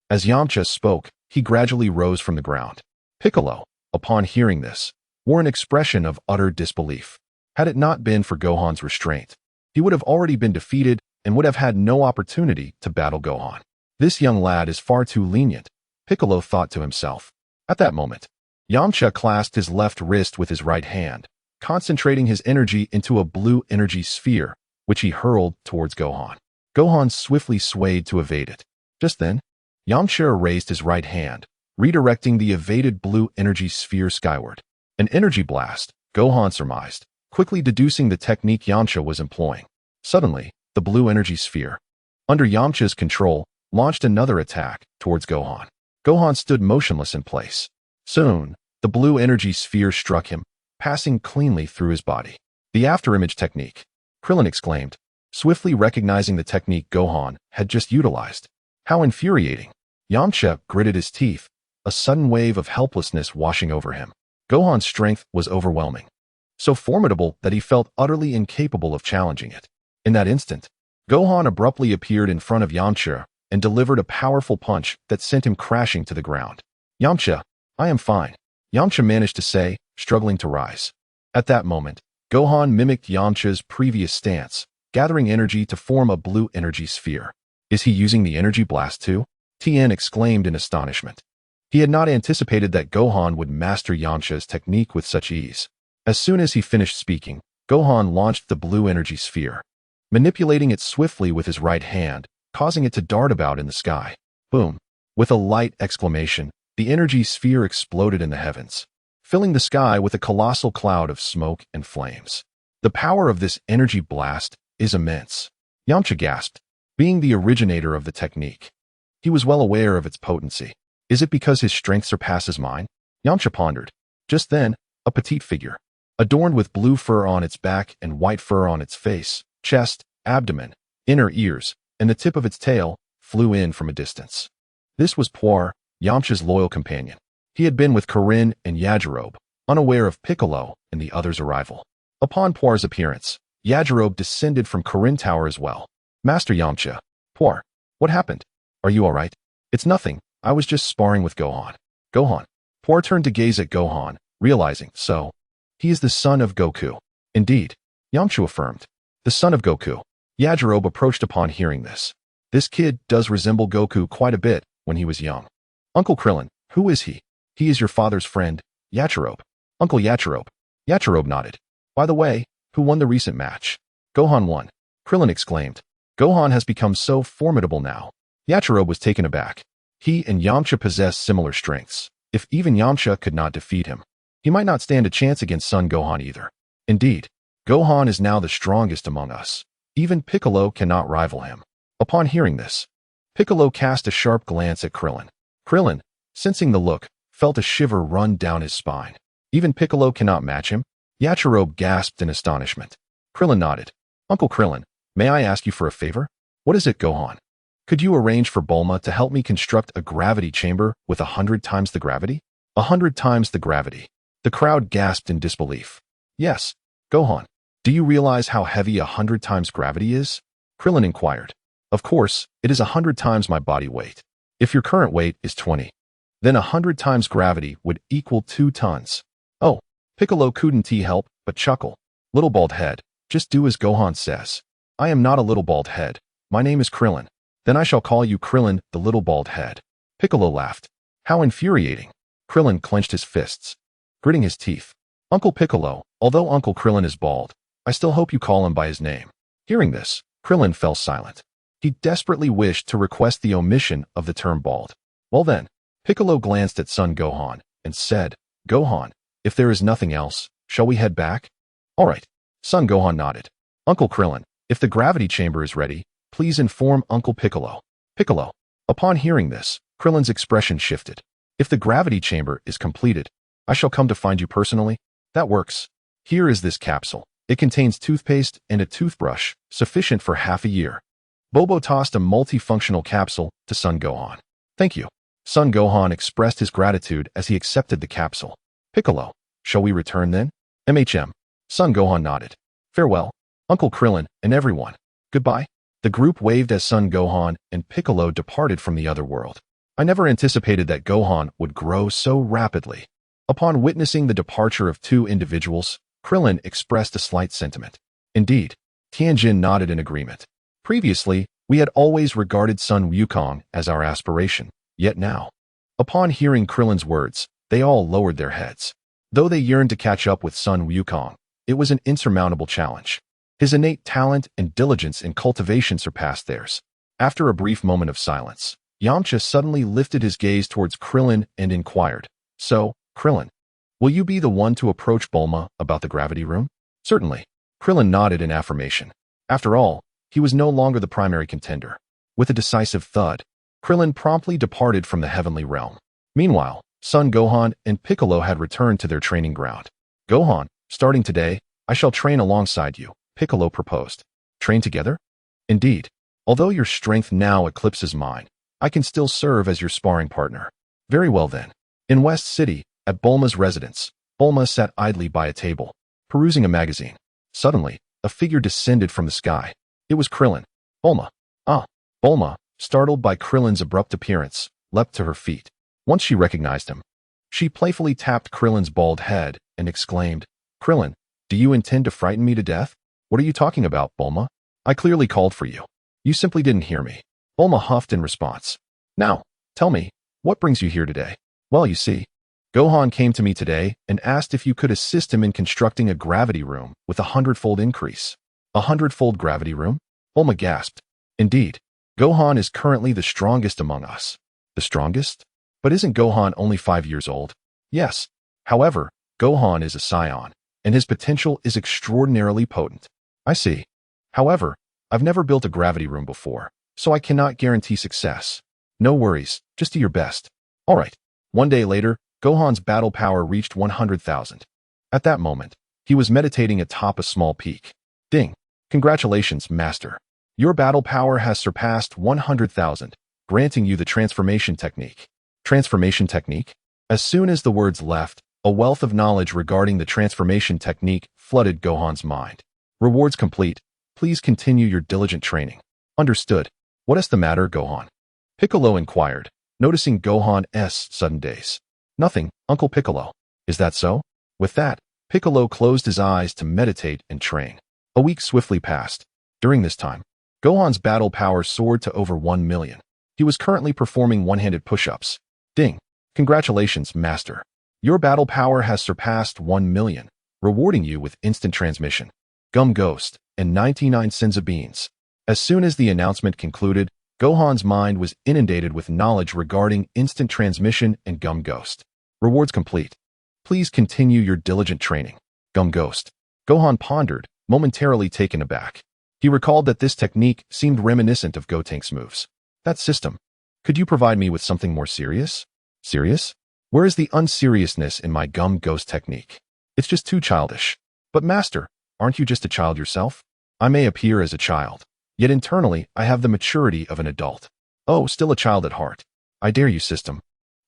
As Yamcha spoke, he gradually rose from the ground. Piccolo, upon hearing this, wore an expression of utter disbelief. Had it not been for Gohan's restraint, he would have already been defeated and would have had no opportunity to battle Gohan. This young lad is far too lenient, Piccolo thought to himself. At that moment, Yamcha clasped his left wrist with his right hand, concentrating his energy into a blue energy sphere, which he hurled towards Gohan. Gohan swiftly swayed to evade it. Just then, Yamcha raised his right hand, redirecting the evaded blue energy sphere skyward. An energy blast, Gohan surmised, quickly deducing the technique Yamcha was employing. Suddenly, the blue energy sphere, under Yamcha's control, launched another attack towards Gohan. Gohan stood motionless in place. Soon, the blue energy sphere struck him, passing cleanly through his body. The afterimage technique, Krillin exclaimed, swiftly recognizing the technique Gohan had just utilized. How infuriating! Yamcha gritted his teeth, a sudden wave of helplessness washing over him. Gohan's strength was overwhelming, so formidable that he felt utterly incapable of challenging it. In that instant, Gohan abruptly appeared in front of Yamcha and delivered a powerful punch that sent him crashing to the ground. Yamcha, I am fine, Yamcha managed to say, struggling to rise. At that moment, Gohan mimicked Yamcha's previous stance, gathering energy to form a blue energy sphere. Is he using the energy blast too? Tien exclaimed in astonishment. He had not anticipated that Gohan would master Yamcha's technique with such ease. As soon as he finished speaking, Gohan launched the blue energy sphere, manipulating it swiftly with his right hand, causing it to dart about in the sky. Boom! With a light exclamation, the energy sphere exploded in the heavens, filling the sky with a colossal cloud of smoke and flames. The power of this energy blast is immense. Yamcha gasped, being the originator of the technique. He was well aware of its potency. Is it because his strength surpasses mine? Yamcha pondered. Just then, a petite figure, adorned with blue fur on its back and white fur on its face, chest, abdomen, inner ears, and the tip of its tail, flew in from a distance. This was Puar, Yamcha's loyal companion. He had been with Karin and Yajirobe, unaware of Piccolo and the others' arrival. Upon Puar's appearance, Yajirobe descended from Karin Tower as well. Master Yamcha. Puar, what happened? Are you alright? It's nothing, I was just sparring with Gohan. Gohan. Puar turned to gaze at Gohan, realizing, so, he is the son of Goku. Indeed, Yamcha affirmed. The son of Goku. Yajirobe approached upon hearing this. This kid does resemble Goku quite a bit when he was young. Uncle Krillin, who is he? He is your father's friend, Yajirobe. Uncle Yajirobe. Yajirobe nodded. By the way, who won the recent match? Gohan won. Krillin exclaimed. Gohan has become so formidable now. Yajirobe was taken aback. He and Yamcha possess similar strengths. If even Yamcha could not defeat him, he might not stand a chance against Son Gohan either. Indeed, Gohan is now the strongest among us. Even Piccolo cannot rival him. Upon hearing this, Piccolo cast a sharp glance at Krillin. Krillin, sensing the look, felt a shiver run down his spine. Even Piccolo cannot match him? Yachirobe gasped in astonishment. Krillin nodded. Uncle Krillin, may I ask you for a favor? What is it, Gohan? Could you arrange for Bulma to help me construct a gravity chamber with 100 times the gravity? 100 times the gravity. The crowd gasped in disbelief. Yes, Gohan. Do you realize how heavy 100 times gravity is? Krillin inquired. Of course, it is 100 times my body weight. If your current weight is 20, then 100 times gravity would equal 2 tons. Oh, Piccolo couldn't help but chuckle. Little bald head, just do as Gohan says. I am not a little bald head. My name is Krillin. Then I shall call you Krillin the little bald head. Piccolo laughed. How infuriating. Krillin clenched his fists, gritting his teeth. Uncle Piccolo, although Uncle Krillin is bald, I still hope you call him by his name. Hearing this, Krillin fell silent. He desperately wished to request the omission of the term bald. Well then, Piccolo glanced at Son Gohan and said, Gohan, if there is nothing else, shall we head back? All right. Son Gohan nodded. Uncle Krillin, if the gravity chamber is ready, please inform Uncle Piccolo. Piccolo. Upon hearing this, Krillin's expression shifted. If the gravity chamber is completed, I shall come to find you personally. That works. Here is this capsule. It contains toothpaste and a toothbrush, sufficient for half a year. Bobo tossed a multifunctional capsule to Son Gohan. Thank you. Son Gohan expressed his gratitude as he accepted the capsule. Piccolo, shall we return then? MHM. Son Gohan nodded. Farewell, Uncle Krillin and everyone. Goodbye. The group waved as Son Gohan and Piccolo departed from the other world. I never anticipated that Gohan would grow so rapidly. Upon witnessing the departure of two individuals, Krillin expressed a slight sentiment. Indeed, Tianjin nodded in agreement. Previously, we had always regarded Sun Wukong as our aspiration, yet now, upon hearing Krillin's words, they all lowered their heads. Though they yearned to catch up with Sun Wukong, it was an insurmountable challenge. His innate talent and diligence in cultivation surpassed theirs. After a brief moment of silence, Yamcha suddenly lifted his gaze towards Krillin and inquired, So, Krillin, will you be the one to approach Bulma about the gravity room? Certainly. Krillin nodded in affirmation. After all, he was no longer the primary contender. With a decisive thud, Krillin promptly departed from the heavenly realm. Meanwhile, Son Gohan and Piccolo had returned to their training ground. Gohan, starting today, I shall train alongside you, Piccolo proposed. Train together? Indeed. Although your strength now eclipses mine, I can still serve as your sparring partner. Very well then. In West City, at Bulma's residence, Bulma sat idly by a table, perusing a magazine. Suddenly, a figure descended from the sky. It was Krillin. Bulma. Ah. Bulma, startled by Krillin's abrupt appearance, leapt to her feet. Once she recognized him, she playfully tapped Krillin's bald head and exclaimed, Krillin, do you intend to frighten me to death? What are you talking about, Bulma? I clearly called for you. You simply didn't hear me. Bulma huffed in response. Now, tell me, what brings you here today? Well, you see, Gohan came to me today and asked if you could assist him in constructing a gravity room with 100-fold increase. 100-fold gravity room? Bulma gasped. Indeed, Gohan is currently the strongest among us. The strongest? But isn't Gohan only 5 years old? Yes. However, Gohan is a scion, and his potential is extraordinarily potent. I see. However, I've never built a gravity room before, so I cannot guarantee success. No worries, just do your best. All right. One day later, Gohan's battle power reached 100,000. At that moment, he was meditating atop a small peak. Ding! Congratulations, Master. Your battle power has surpassed 100,000, granting you the transformation technique. Transformation technique? As soon as the words left, a wealth of knowledge regarding the transformation technique flooded Gohan's mind. Rewards complete. Please continue your diligent training. Understood. What is the matter, Gohan? Piccolo inquired, noticing Gohan's sudden daze. Nothing, Uncle Piccolo. Is that so? With that, Piccolo closed his eyes to meditate and train. A week swiftly passed. During this time, Gohan's battle power soared to over 1 million. He was currently performing one-handed push-ups. Ding! Congratulations, Master. Your battle power has surpassed 1 million, rewarding you with instant transmission, Gum Ghost, and 99 Senza Beans. As soon as the announcement concluded, Gohan's mind was inundated with knowledge regarding instant transmission and Gum Ghost. Rewards complete. Please continue your diligent training. Gum Ghost. Gohan pondered, momentarily taken aback. He recalled that this technique seemed reminiscent of Gotenks' moves. That system. Could you provide me with something more serious? Serious? Where is the unseriousness in my gum ghost technique? It's just too childish. But master, aren't you just a child yourself? I may appear as a child, yet internally I have the maturity of an adult. Oh, still a child at heart. I dare you, system.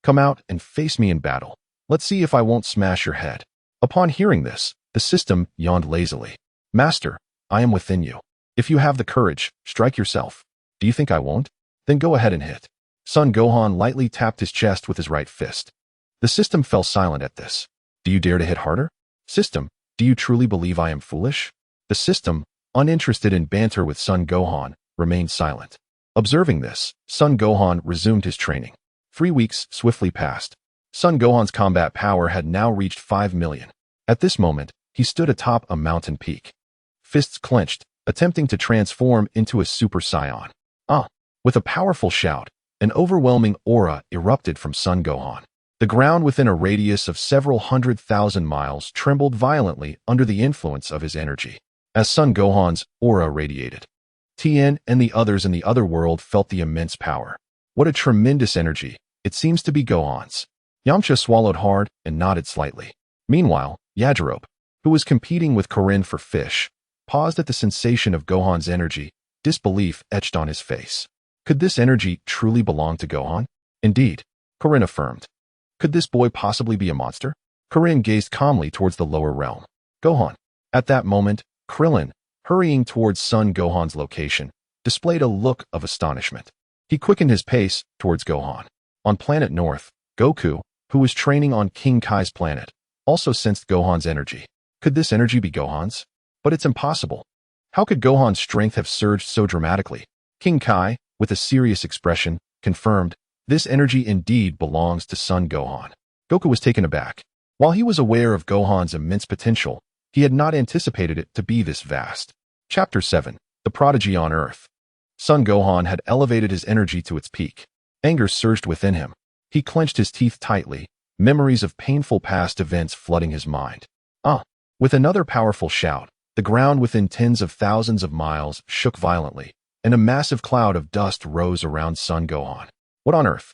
Come out and face me in battle. Let's see if I won't smash your head. Upon hearing this, the system yawned lazily. Master, I am within you. If you have the courage, strike yourself. Do you think I won't? Then go ahead and hit. Son Gohan lightly tapped his chest with his right fist. The system fell silent at this. Do you dare to hit harder? System, do you truly believe I am foolish? The system, uninterested in banter with Son Gohan, remained silent. Observing this, Son Gohan resumed his training. 3 weeks swiftly passed. Son Gohan's combat power had now reached 5 million. At this moment, he stood atop a mountain peak. Fists clenched, attempting to transform into a Super Saiyan. With a powerful shout, an overwhelming aura erupted from Son Gohan. The ground within a radius of several 100,000 miles trembled violently under the influence of his energy. As Son Gohan's aura radiated, Tien and the others in the other world felt the immense power. What a tremendous energy. It seems to be Gohan's. Yamcha swallowed hard and nodded slightly. Meanwhile, Yajirobe, who was competing with Korin for fish, paused at the sensation of Gohan's energy, disbelief etched on his face. Could this energy truly belong to Gohan? Indeed, Korin affirmed. Could this boy possibly be a monster? Korin gazed calmly towards the lower realm. Gohan. At that moment, Krillin, hurrying towards Son Gohan's location, displayed a look of astonishment. He quickened his pace towards Gohan. On planet North, Goku, who was training on King Kai's planet, also sensed Gohan's energy. Could this energy be Gohan's? But it's impossible. How could Gohan's strength have surged so dramatically? King Kai, with a serious expression, confirmed, this energy indeed belongs to Son Gohan. Goku was taken aback. While he was aware of Gohan's immense potential, he had not anticipated it to be this vast. Chapter 7. The Prodigy on Earth. Son Gohan had elevated his energy to its peak. Anger surged within him. He clenched his teeth tightly, memories of painful past events flooding his mind. With another powerful shout, the ground within tens of thousands of miles shook violently, and a massive cloud of dust rose around Son Gohan. What on earth?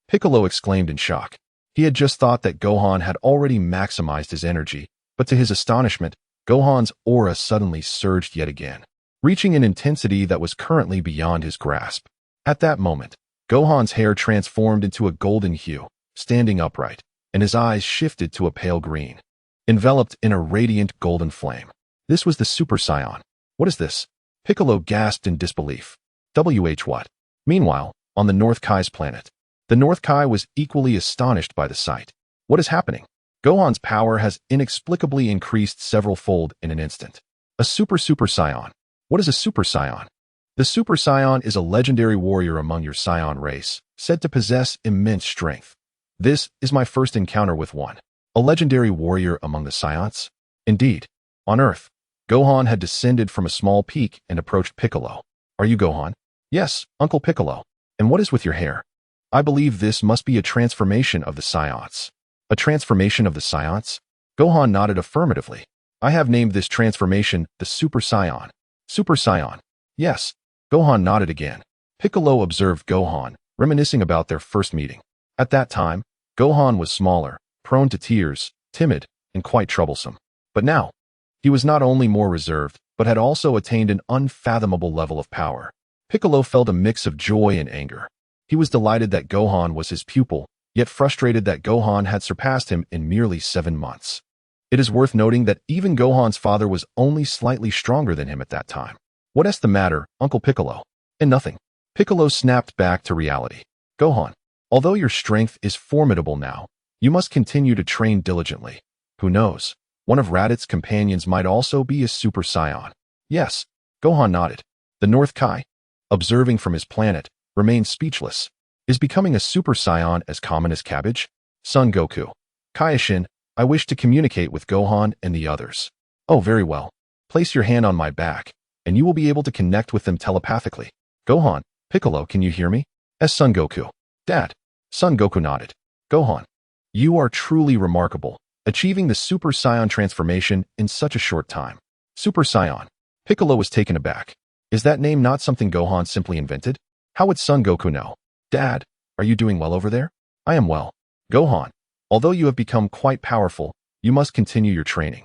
Piccolo exclaimed in shock. He had just thought that Gohan had already maximized his energy, but to his astonishment, Gohan's aura suddenly surged yet again, reaching an intensity that was currently beyond his grasp. At that moment, Gohan's hair transformed into a golden hue, standing upright, and his eyes shifted to a pale green, enveloped in a radiant golden flame. This was the Super Saiyan. What is this? Piccolo gasped in disbelief. What? Meanwhile, on the North Kai's planet, the North Kai was equally astonished by the sight. What is happening? Gohan's power has inexplicably increased several-fold in an instant. A Super Saiyan. What is a Super Saiyan? The Super Saiyan is a legendary warrior among your Saiyan race, said to possess immense strength. This is my first encounter with one. A legendary warrior among the Saiyans? Indeed. On Earth, Gohan had descended from a small peak and approached Piccolo. Are you Gohan? Yes, Uncle Piccolo. And what is with your hair? I believe this must be a transformation of the Saiyans. A transformation of the Saiyans? Gohan nodded affirmatively. I have named this transformation the Super Saiyan. Super Saiyan. Yes. Gohan nodded again. Piccolo observed Gohan, reminiscing about their first meeting. At that time, Gohan was smaller, prone to tears, timid, and quite troublesome. But now, he was not only more reserved, but had also attained an unfathomable level of power. Piccolo felt a mix of joy and anger. He was delighted that Gohan was his pupil, yet frustrated that Gohan had surpassed him in merely 7 months. It is worth noting that even Gohan's father was only slightly stronger than him at that time. What's the matter, Uncle Piccolo? And nothing. Piccolo snapped back to reality. Gohan, although your strength is formidable now, you must continue to train diligently. Who knows? One of Raditz' companions might also be a Super Saiyan. Yes. Gohan nodded. The North Kai, observing from his planet, remained speechless. Is becoming a Super Saiyan as common as cabbage? Son Goku. Kaioshin, I wish to communicate with Gohan and the others. Oh, very well. Place your hand on my back, and you will be able to connect with them telepathically. Gohan, Piccolo, can you hear me? As Son Goku. Dad. Son Goku nodded. Gohan. You are truly remarkable. achieving the Super Saiyan transformation in such a short time. Super Saiyan. Piccolo was taken aback. Is that name not something Gohan simply invented? How would Son Goku know? Dad, are you doing well over there? I am well. Gohan, although you have become quite powerful, you must continue your training.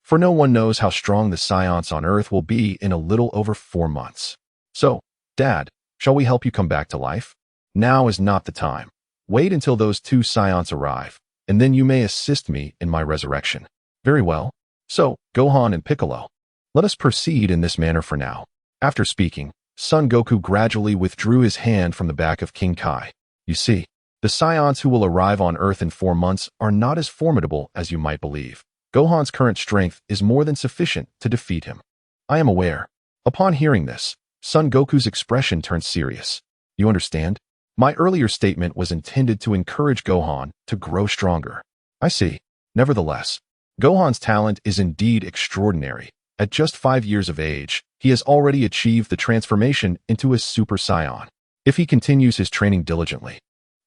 For no one knows how strong the Saiyans on Earth will be in a little over 4 months. So, Dad, shall we help you come back to life? Now is not the time. Wait until those 2 Saiyans arrive, and then you may assist me in my resurrection. Very well. So, Gohan and Piccolo, let us proceed in this manner for now. After speaking, Son Goku gradually withdrew his hand from the back of King Kai. You see, the Saiyans who will arrive on Earth in 4 months are not as formidable as you might believe. Gohan's current strength is more than sufficient to defeat him. I am aware. Upon hearing this, Son Goku's expression turned serious. You understand? My earlier statement was intended to encourage Gohan to grow stronger. I see. Nevertheless, Gohan's talent is indeed extraordinary. At just 5 years of age, he has already achieved the transformation into a Super Saiyan. If he continues his training diligently,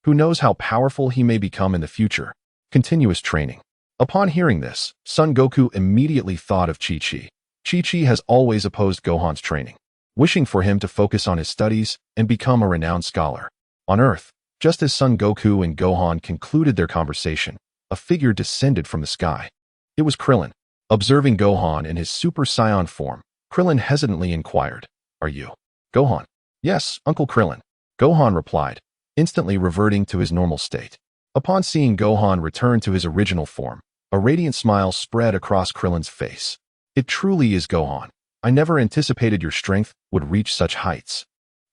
who knows how powerful he may become in the future? Continuous training. Upon hearing this, Son Goku immediately thought of Chi-Chi. Chi-Chi has always opposed Gohan's training, wishing for him to focus on his studies and become a renowned scholar. On Earth, just as Son Goku and Gohan concluded their conversation, a figure descended from the sky. It was Krillin. Observing Gohan in his Super Saiyan form, Krillin hesitantly inquired, "Are you Gohan?" "Yes, Uncle Krillin," Gohan replied, instantly reverting to his normal state. Upon seeing Gohan return to his original form, a radiant smile spread across Krillin's face. "It truly is Gohan. I never anticipated your strength would reach such heights."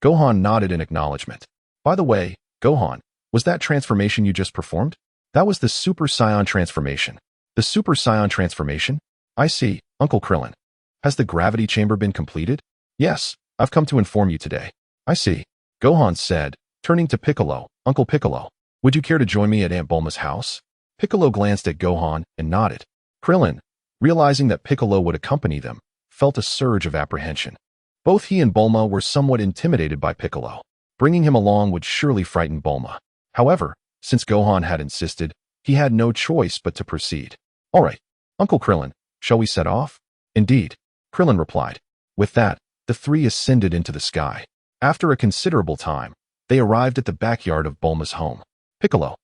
Gohan nodded in acknowledgement. "By the way, Gohan, was that transformation you just performed?" "That was the Super Saiyan transformation." "The Super Saiyan transformation? I see, Uncle Krillin. Has the gravity chamber been completed?" "Yes, I've come to inform you today." "I see," Gohan said, turning to Piccolo. "Uncle Piccolo, would you care to join me at Aunt Bulma's house?" Piccolo glanced at Gohan and nodded. Krillin, realizing that Piccolo would accompany them, felt a surge of apprehension. Both he and Bulma were somewhat intimidated by Piccolo. Bringing him along would surely frighten Bulma. However, since Gohan had insisted, he had no choice but to proceed. "All right, Uncle Krillin, shall we set off?" "Indeed," Krillin replied. With that, the 3 ascended into the sky. After a considerable time, they arrived at the backyard of Bulma's home. Piccolo.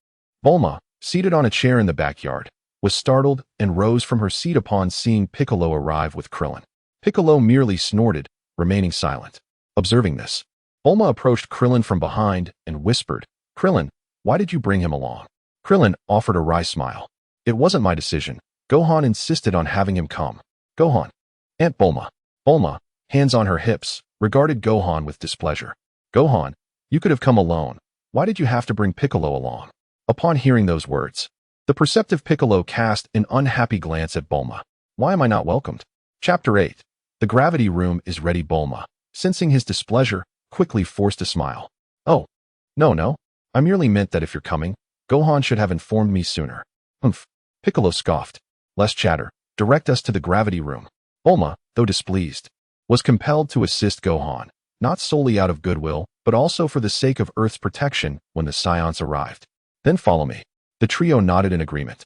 Bulma, seated on a chair in the backyard, was startled and rose from her seat upon seeing Piccolo arrive with Krillin. Piccolo merely snorted, remaining silent. Observing this, Bulma approached Krillin from behind and whispered, "Krillin, why did you bring him along?" Krillin offered a wry smile. "It wasn't my decision. Gohan insisted on having him come." "Gohan." Aunt Bulma. Bulma, hands on her hips, regarded Gohan with displeasure. "Gohan, you could have come alone. Why did you have to bring Piccolo along?" Upon hearing those words, the perceptive Piccolo cast an unhappy glance at Bulma. "Why am I not welcomed?" Chapter 8. The gravity room is ready. Bulma, sensing his displeasure, quickly forced a smile. "Oh, no. I merely meant that if you're coming, Gohan should have informed me sooner." "Humph." Piccolo scoffed. "Less chatter. Direct us to the gravity room." Bulma, though displeased, was compelled to assist Gohan, not solely out of goodwill, but also for the sake of Earth's protection when the Saiyans arrived. "Then follow me." The trio nodded in agreement,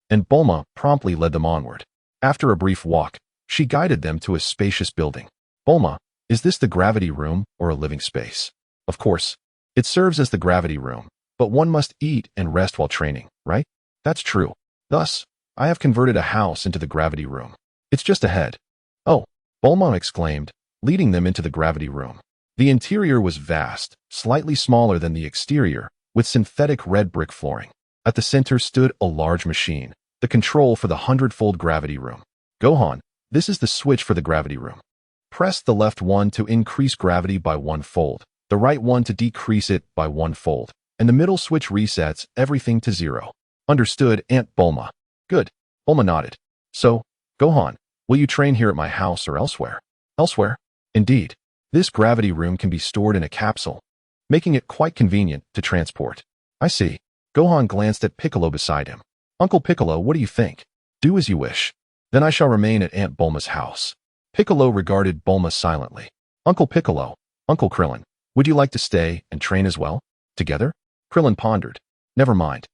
and Bulma promptly led them onward. After a brief walk, she guided them to a spacious building. "Bulma, is this the gravity room or a living space?" "Of course. It serves as the gravity room, but one must eat and rest while training, right?" "That's true. Thus, I have converted a house into the gravity room. It's just ahead." "Oh," Bulma exclaimed, leading them into the gravity room. The interior was vast, slightly smaller than the exterior, with synthetic red brick flooring. At the center stood a large machine, the control for the 100-fold gravity room. "Gohan, this is the switch for the gravity room. Press the left one to increase gravity by 1 fold, the right one to decrease it by 1 fold, and the middle switch resets everything to 0. "Understood, Aunt Bulma." "Good." Bulma nodded. "So, Gohan, will you train here at my house or elsewhere?" "Elsewhere?" "Indeed. This gravity room can be stored in a capsule, making it quite convenient to transport." "I see." Gohan glanced at Piccolo beside him. "Uncle Piccolo, what do you think?" "Do as you wish. Then I shall remain at Aunt Bulma's house." Piccolo regarded Bulma silently. "Uncle Piccolo, Uncle Krillin, would you like to stay and train as well? Together?" Krillin pondered. "Never mind.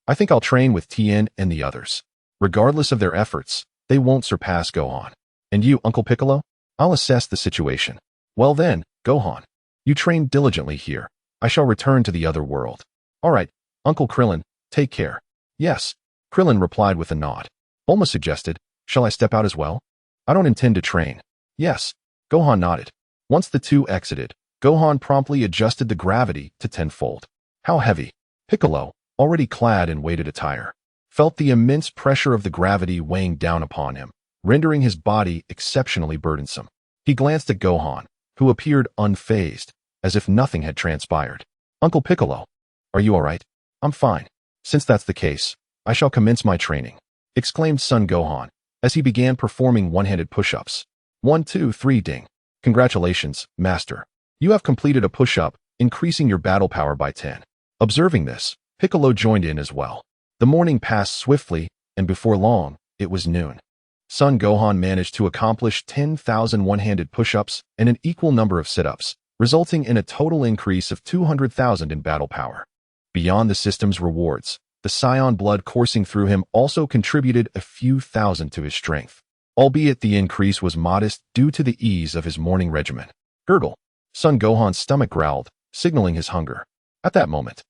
I think I'll train with Tien and the others." Regardless of their efforts, they won't surpass Gohan. And you, Uncle Piccolo? I'll assess the situation. Well then, Gohan. You trained diligently here. I shall return to the other world. All right, Uncle Krillin, take care. Yes, Krillin replied with a nod. Bulma suggested, shall I step out as well? I don't intend to train. Yes, Gohan nodded. Once the two exited, Gohan promptly adjusted the gravity to tenfold. How heavy? Piccolo, already clad in weighted attire, felt the immense pressure of the gravity weighing down upon him, rendering his body exceptionally burdensome. He glanced at Gohan, who appeared unfazed, as if nothing had transpired. Uncle Piccolo, are you all right? I'm fine. Since that's the case, I shall commence my training, exclaimed Son Gohan, as he began performing one-handed push-ups. 1, 2, 3, ding. Congratulations, Master. You have completed a push-up, increasing your battle power by 10. Observing this, Piccolo joined in as well. The morning passed swiftly, and before long, it was noon. Son Gohan managed to accomplish 10,000 one-handed push-ups and an equal number of sit-ups, resulting in a total increase of 200,000 in battle power. Beyond the system's rewards, the Saiyan blood coursing through him also contributed a few thousand to his strength, albeit the increase was modest due to the ease of his morning regimen. Gurgle. Son Gohan's stomach growled, signaling his hunger. At that moment,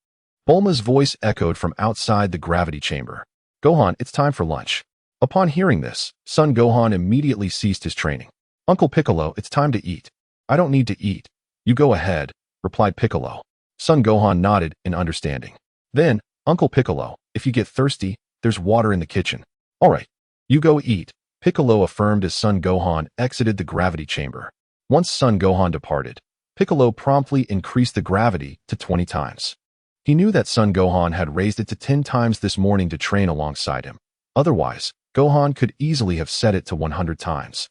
Bulma's voice echoed from outside the gravity chamber. Gohan, it's time for lunch. Upon hearing this, Son Gohan immediately ceased his training. Uncle Piccolo, it's time to eat. I don't need to eat. You go ahead, replied Piccolo. Son Gohan nodded in understanding. Then, Uncle Piccolo, if you get thirsty, there's water in the kitchen. All right, you go eat, Piccolo affirmed as Son Gohan exited the gravity chamber. Once Son Gohan departed, Piccolo promptly increased the gravity to 20 times. He knew that Son Gohan had raised it to 10 times this morning to train alongside him. Otherwise, Gohan could easily have set it to 100 times.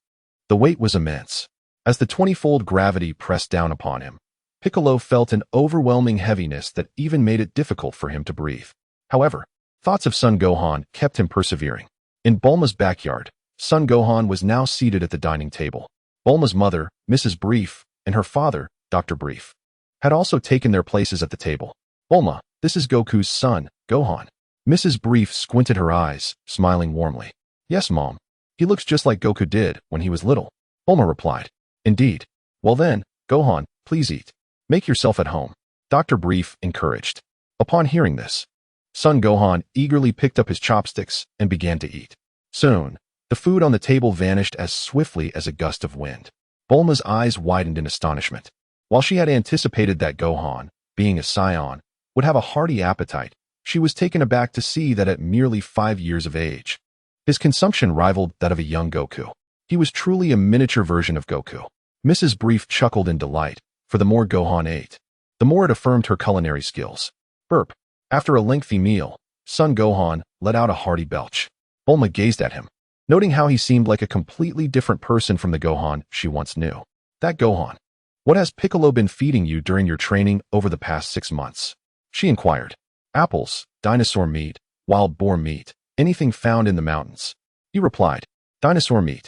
The weight was immense. As the 20-fold gravity pressed down upon him, Piccolo felt an overwhelming heaviness that even made it difficult for him to breathe. However, thoughts of Son Gohan kept him persevering. In Bulma's backyard, Son Gohan was now seated at the dining table. Bulma's mother, Mrs. Brief, and her father, Dr. Brief, had also taken their places at the table. Bulma, this is Goku's son, Gohan. Mrs. Brief squinted her eyes, smiling warmly. Yes, Mom. He looks just like Goku did when he was little. Bulma replied. Indeed. Well then, Gohan, please eat. Make yourself at home. Dr. Brief encouraged. Upon hearing this, Son Gohan eagerly picked up his chopsticks and began to eat. Soon, the food on the table vanished as swiftly as a gust of wind. Bulma's eyes widened in astonishment. While she had anticipated that Gohan, being a Saiyan, would have a hearty appetite, she was taken aback to see that at merely 5 years of age, his consumption rivaled that of a young Goku. He was truly a miniature version of Goku. Mrs. Brief chuckled in delight, for the more Gohan ate, the more it affirmed her culinary skills. Burp. After a lengthy meal, Son Gohan let out a hearty belch. Bulma gazed at him, noting how he seemed like a completely different person from the Gohan she once knew. That Gohan. What has Piccolo been feeding you during your training over the past 6 months? She inquired. Apples, dinosaur meat, wild boar meat, anything found in the mountains. He replied. Dinosaur meat.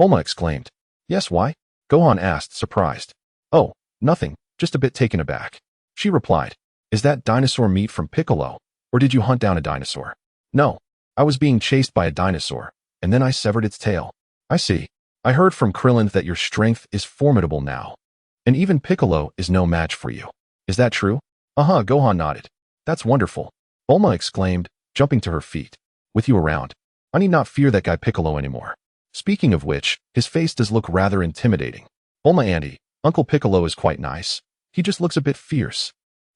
Bulma exclaimed. Yes, why? Gohan asked, surprised. Oh, nothing, just a bit taken aback. She replied. Is that dinosaur meat from Piccolo, or did you hunt down a dinosaur? No, I was being chased by a dinosaur, and then I severed its tail. I see. I heard from Krillin that your strength is formidable now, and even Piccolo is no match for you. Is that true? Uh-huh, Gohan nodded. That's wonderful. Bulma exclaimed, jumping to her feet. With you around, I need not fear that guy Piccolo anymore. Speaking of which, his face does look rather intimidating. Bulma Auntie, Uncle Piccolo is quite nice. He just looks a bit fierce.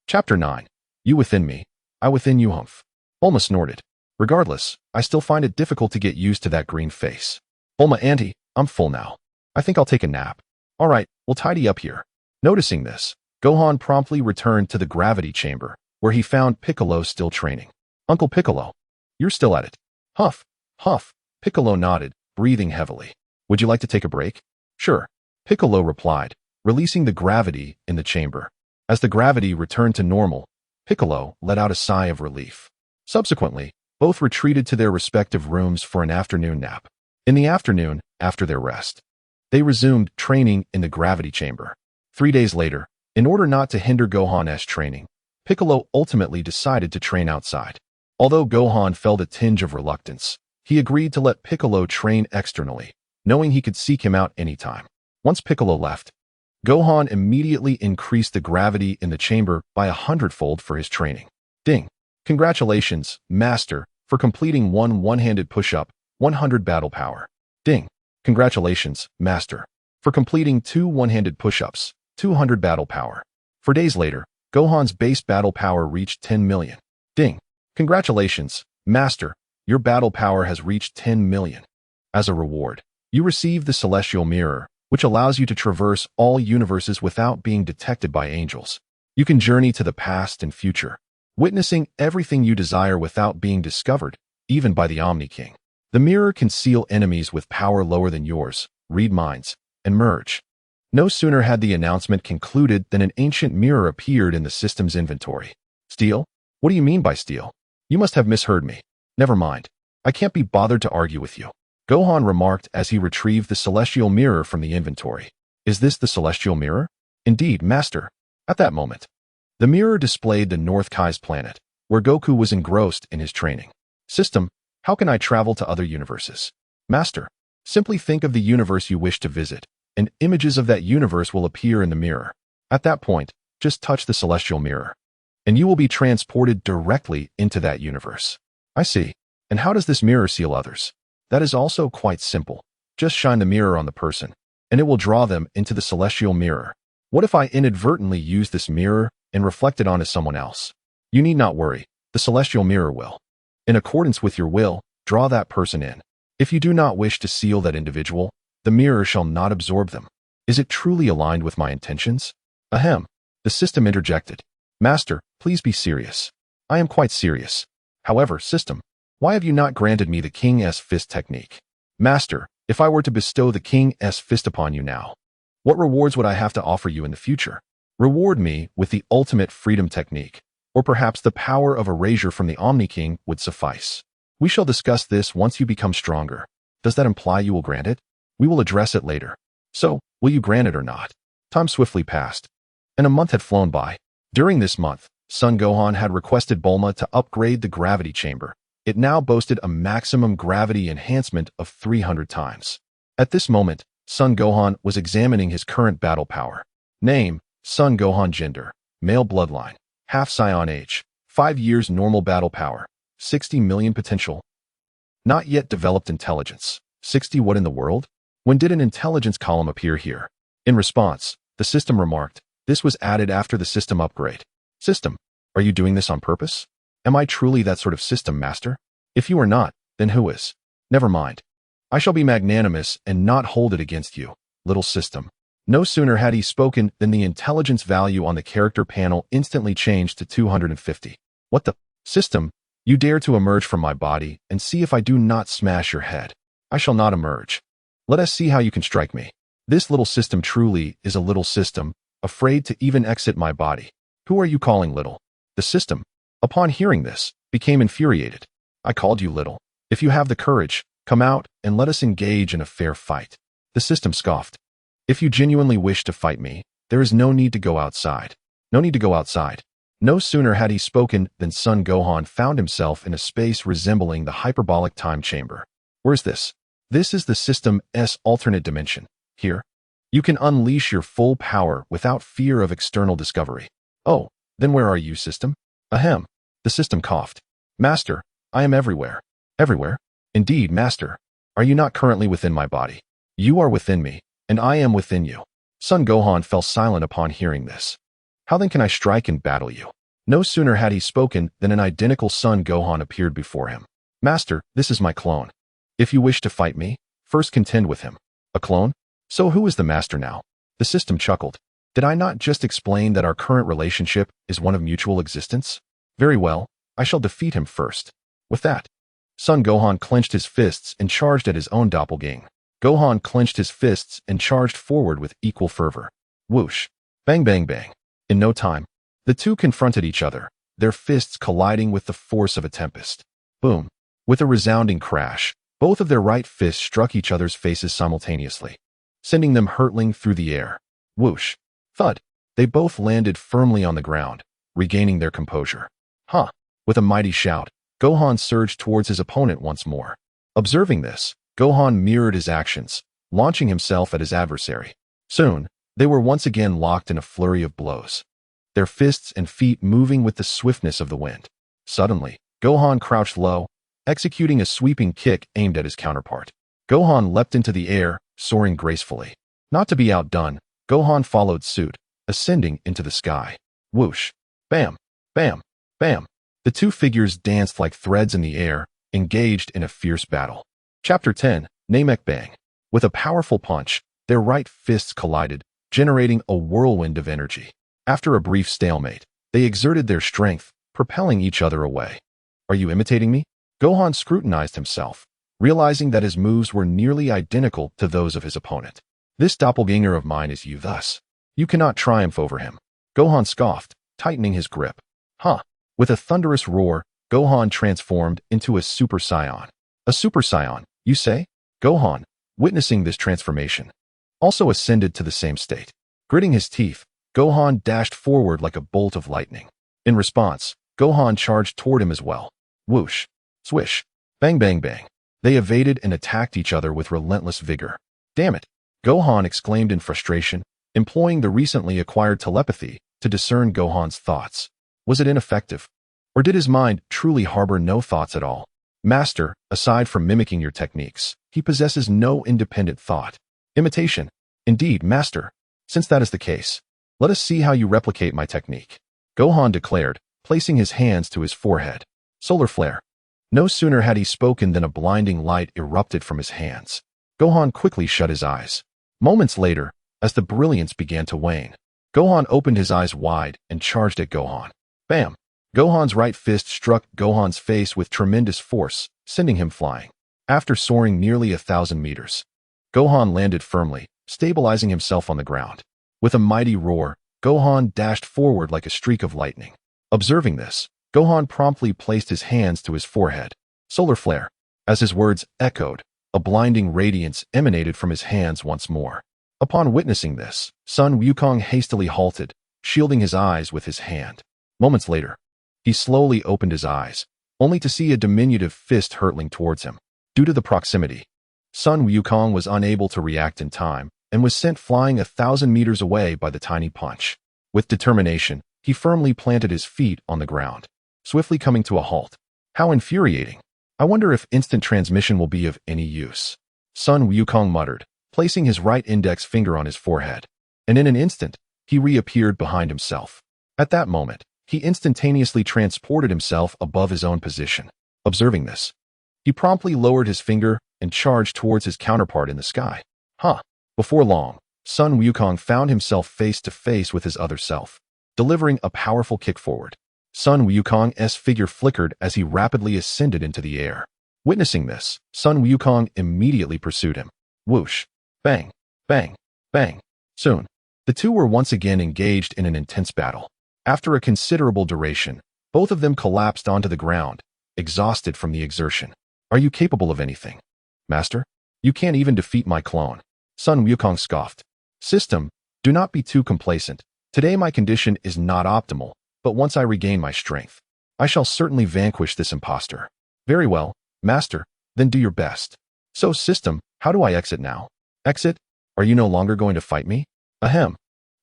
Chapter 9. You within me, I within you, humph. Bulma snorted. Regardless, I still find it difficult to get used to that green face. Bulma Auntie, I'm full now. I think I'll take a nap. All right, we'll tidy up here. Noticing this, Gohan promptly returned to the gravity chamber, where he found Piccolo still training. Uncle Piccolo, you're still at it. Huff, huff. Piccolo nodded, breathing heavily. Would you like to take a break? Sure, Piccolo replied, releasing the gravity in the chamber. As the gravity returned to normal, Piccolo let out a sigh of relief. Subsequently, both retreated to their respective rooms for an afternoon nap. In the afternoon, after their rest, they resumed training in the gravity chamber. 3 days later, in order not to hinder Gohan's training, Piccolo ultimately decided to train outside. Although Gohan felt a tinge of reluctance, He agreed to let Piccolo train externally, knowing he could seek him out anytime. Once Piccolo left, Gohan immediately increased the gravity in the chamber by 100-fold for his training. Ding! Congratulations, Master, for completing one-handed push-up, 100 battle power. Ding! Congratulations, Master, for completing 2 one-handed push-ups, 200 battle power. 4 days later, Gohan's base battle power reached 10 million. Ding! Congratulations, Master, your battle power has reached 10 million. As a reward, you receive the Celestial Mirror, which allows you to traverse all universes without being detected by angels. You can journey to the past and future, witnessing everything you desire without being discovered, even by the Omni King. The mirror can seal enemies with power lower than yours, read minds, and merge. No sooner had the announcement concluded than an ancient mirror appeared in the system's inventory. Steal? What do you mean by steal? You must have misheard me. Never mind. I can't be bothered to argue with you. Gohan remarked as he retrieved the Celestial Mirror from the inventory. Is this the Celestial Mirror? Indeed, Master. At that moment, the mirror displayed the North Kai's planet, where Goku was engrossed in his training. System, how can I travel to other universes? Master, simply think of the universe you wish to visit, and images of that universe will appear in the mirror. At that point, just touch the Celestial Mirror, and you will be transported directly into that universe. I see. And how does this mirror seal others? That is also quite simple. Just shine the mirror on the person, and it will draw them into the Celestial Mirror. What if I inadvertently use this mirror and reflect it onto someone else? You need not worry. The Celestial Mirror will, in accordance with your will, draw that person in. If you do not wish to seal that individual, the mirror shall not absorb them. Is it truly aligned with my intentions? Ahem. The system interjected. Master, please be serious. I am quite serious. However, system, why have you not granted me the King's Fist technique? Master, if I were to bestow the King's Fist upon you now, what rewards would I have to offer you in the future? Reward me with the ultimate freedom technique, or perhaps the power of erasure from the Omni King would suffice. We shall discuss this once you become stronger. Does that imply you will grant it? We will address it later. So, will you grant it or not? Time swiftly passed, and a month had flown by. During this month, Son Gohan had requested Bulma to upgrade the gravity chamber. It now boasted a maximum gravity enhancement of 300 times. At this moment, Son Gohan was examining his current battle power. Name, Son Gohan. Gender, male bloodline, half Scion age, 5 years normal battle power, 60 million potential. Not yet developed intelligence, 60 what in the world? When did an intelligence column appear here? In response, the system remarked, this was added after the system upgrade. System, are you doing this on purpose? Am I truly that sort of system, Master? If you are not, then who is? Never mind. I shall be magnanimous and not hold it against you, little system. No sooner had he spoken than the intelligence value on the character panel instantly changed to 250. What the? System, you dare to emerge from my body and see if I do not smash your head. I shall not emerge. Let us see how you can strike me. This little system truly is a little system, afraid to even exit my body. Who are you calling little? The system, upon hearing this, became infuriated. I called you little. If you have the courage, come out and let us engage in a fair fight. The system scoffed. If you genuinely wish to fight me, there is no need to go outside. No need to go outside. No sooner had he spoken than Son Gohan found himself in a space resembling the hyperbolic time chamber. Where's this? This is the system's alternate dimension. Here, you can unleash your full power without fear of external discovery. Oh, then where are you, system? Ahem. The system coughed. Master, I am everywhere. Everywhere? Indeed, Master. Are you not currently within my body? You are within me, and I am within you. Son Gohan fell silent upon hearing this. How then can I strike and battle you? No sooner had he spoken than an identical Son Gohan appeared before him. Master, this is my clone. If you wish to fight me, first contend with him. A clone? So who is the master now? The system chuckled. Did I not just explain that our current relationship is one of mutual existence? Very well, I shall defeat him first. With that, Son Gohan clenched his fists and charged at his own doppelganger. Gohan clenched his fists and charged forward with equal fervor. Whoosh! Bang bang bang. In no time, the two confronted each other, their fists colliding with the force of a tempest. Boom! With a resounding crash, both of their right fists struck each other's faces simultaneously, sending them hurtling through the air. Whoosh! Thud! They both landed firmly on the ground, regaining their composure. Huh! With a mighty shout, Gohan surged towards his opponent once more. Observing this, Gohan mirrored his actions, launching himself at his adversary. Soon, they were once again locked in a flurry of blows, their fists and feet moving with the swiftness of the wind. Suddenly, Gohan crouched low, executing a sweeping kick aimed at his counterpart. Gohan leapt into the air, soaring gracefully. Not to be outdone, Gohan followed suit, ascending into the sky. Whoosh! Bam! Bam! Bam! The two figures danced like threads in the air, engaged in a fierce battle. Chapter 10, Namek Bang. With a powerful punch, their right fists collided, generating a whirlwind of energy. After a brief stalemate, they exerted their strength, propelling each other away. Are you imitating me? Gohan scrutinized himself, realizing that his moves were nearly identical to those of his opponent. This doppelganger of mine is you thus. You cannot triumph over him. Gohan scoffed, tightening his grip. Huh. With a thunderous roar, Gohan transformed into a Super Saiyan. A Super Saiyan, you say? Gohan, witnessing this transformation, also ascended to the same state. Gritting his teeth, Gohan dashed forward like a bolt of lightning. In response, Gohan charged toward him as well. Whoosh! Swish! Bang bang bang! They evaded and attacked each other with relentless vigor. Damn it! Gohan exclaimed in frustration, employing the recently acquired telepathy to discern Gohan's thoughts. Was it ineffective? Or did his mind truly harbor no thoughts at all? Master, aside from mimicking your techniques, he possesses no independent thought. Imitation. Indeed, Master. Since that is the case, let us see how you replicate my technique. Gohan declared, placing his hands to his forehead. Solar flare. No sooner had he spoken than a blinding light erupted from his hands. Gohan quickly shut his eyes. Moments later, as the brilliance began to wane, Gohan opened his eyes wide and charged at Gohan. Bam! Gohan's right fist struck Gohan's face with tremendous force, sending him flying. After soaring nearly 1,000 meters, Gohan landed firmly, stabilizing himself on the ground. With a mighty roar, Gohan dashed forward like a streak of lightning. Observing this, Gohan promptly placed his hands to his forehead. Solar flare. As his words echoed, a blinding radiance emanated from his hands once more. Upon witnessing this, Son Wukong hastily halted, shielding his eyes with his hand. Moments later, he slowly opened his eyes, only to see a diminutive fist hurtling towards him. Due to the proximity, Son Wukong was unable to react in time and was sent flying 1,000 meters away by the tiny punch. With determination, he firmly planted his feet on the ground, swiftly coming to a halt. How infuriating! I wonder if instant transmission will be of any use. Son Wukong muttered, placing his right index finger on his forehead. And in an instant, he reappeared behind himself. At that moment, he instantaneously transported himself above his own position. Observing this, he promptly lowered his finger and charged towards his counterpart in the sky. Huh! Before long, Son Wukong found himself face to face with his other self, delivering a powerful kick forward. Son Wukong's figure flickered as he rapidly ascended into the air. Witnessing this, Son Wukong immediately pursued him. Whoosh! Bang! Bang! Bang! Soon, the two were once again engaged in an intense battle. After a considerable duration, both of them collapsed onto the ground, exhausted from the exertion. Are you capable of anything? Master? You can't even defeat my clone. Son Wukong scoffed. System, do not be too complacent. Today my condition is not optimal, but once I regain my strength, I shall certainly vanquish this impostor. Very well, Master, then do your best. So System, how do I exit now? Exit? Are you no longer going to fight me? Ahem.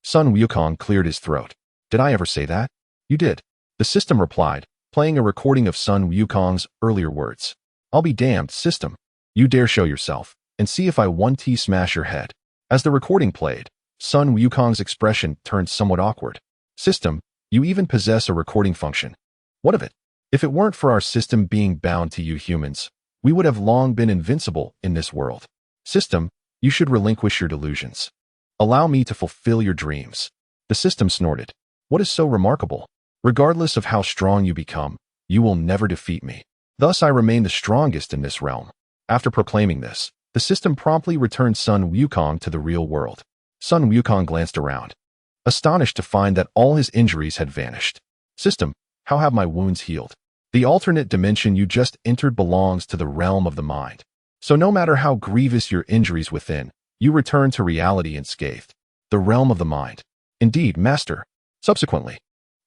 Son Wukong cleared his throat. Did I ever say that? You did. The System replied, playing a recording of Son Wukong's earlier words. I'll be damned, System. You dare show yourself, and see if I 1T smash your head. As the recording played, Son Wukong's expression turned somewhat awkward. System, you even possess a recording function. What of it? If it weren't for our system being bound to you humans, we would have long been invincible in this world. System, you should relinquish your delusions. Allow me to fulfill your dreams. The System snorted. What is so remarkable? Regardless of how strong you become, you will never defeat me. Thus I remain the strongest in this realm. After proclaiming this, the System promptly returned Son Wukong to the real world. Son Wukong glanced around, astonished to find that all his injuries had vanished. System, how have my wounds healed? The alternate dimension you just entered belongs to the realm of the mind. So no matter how grievous your injuries within, you return to reality unscathed. The realm of the mind. Indeed, Master. Subsequently,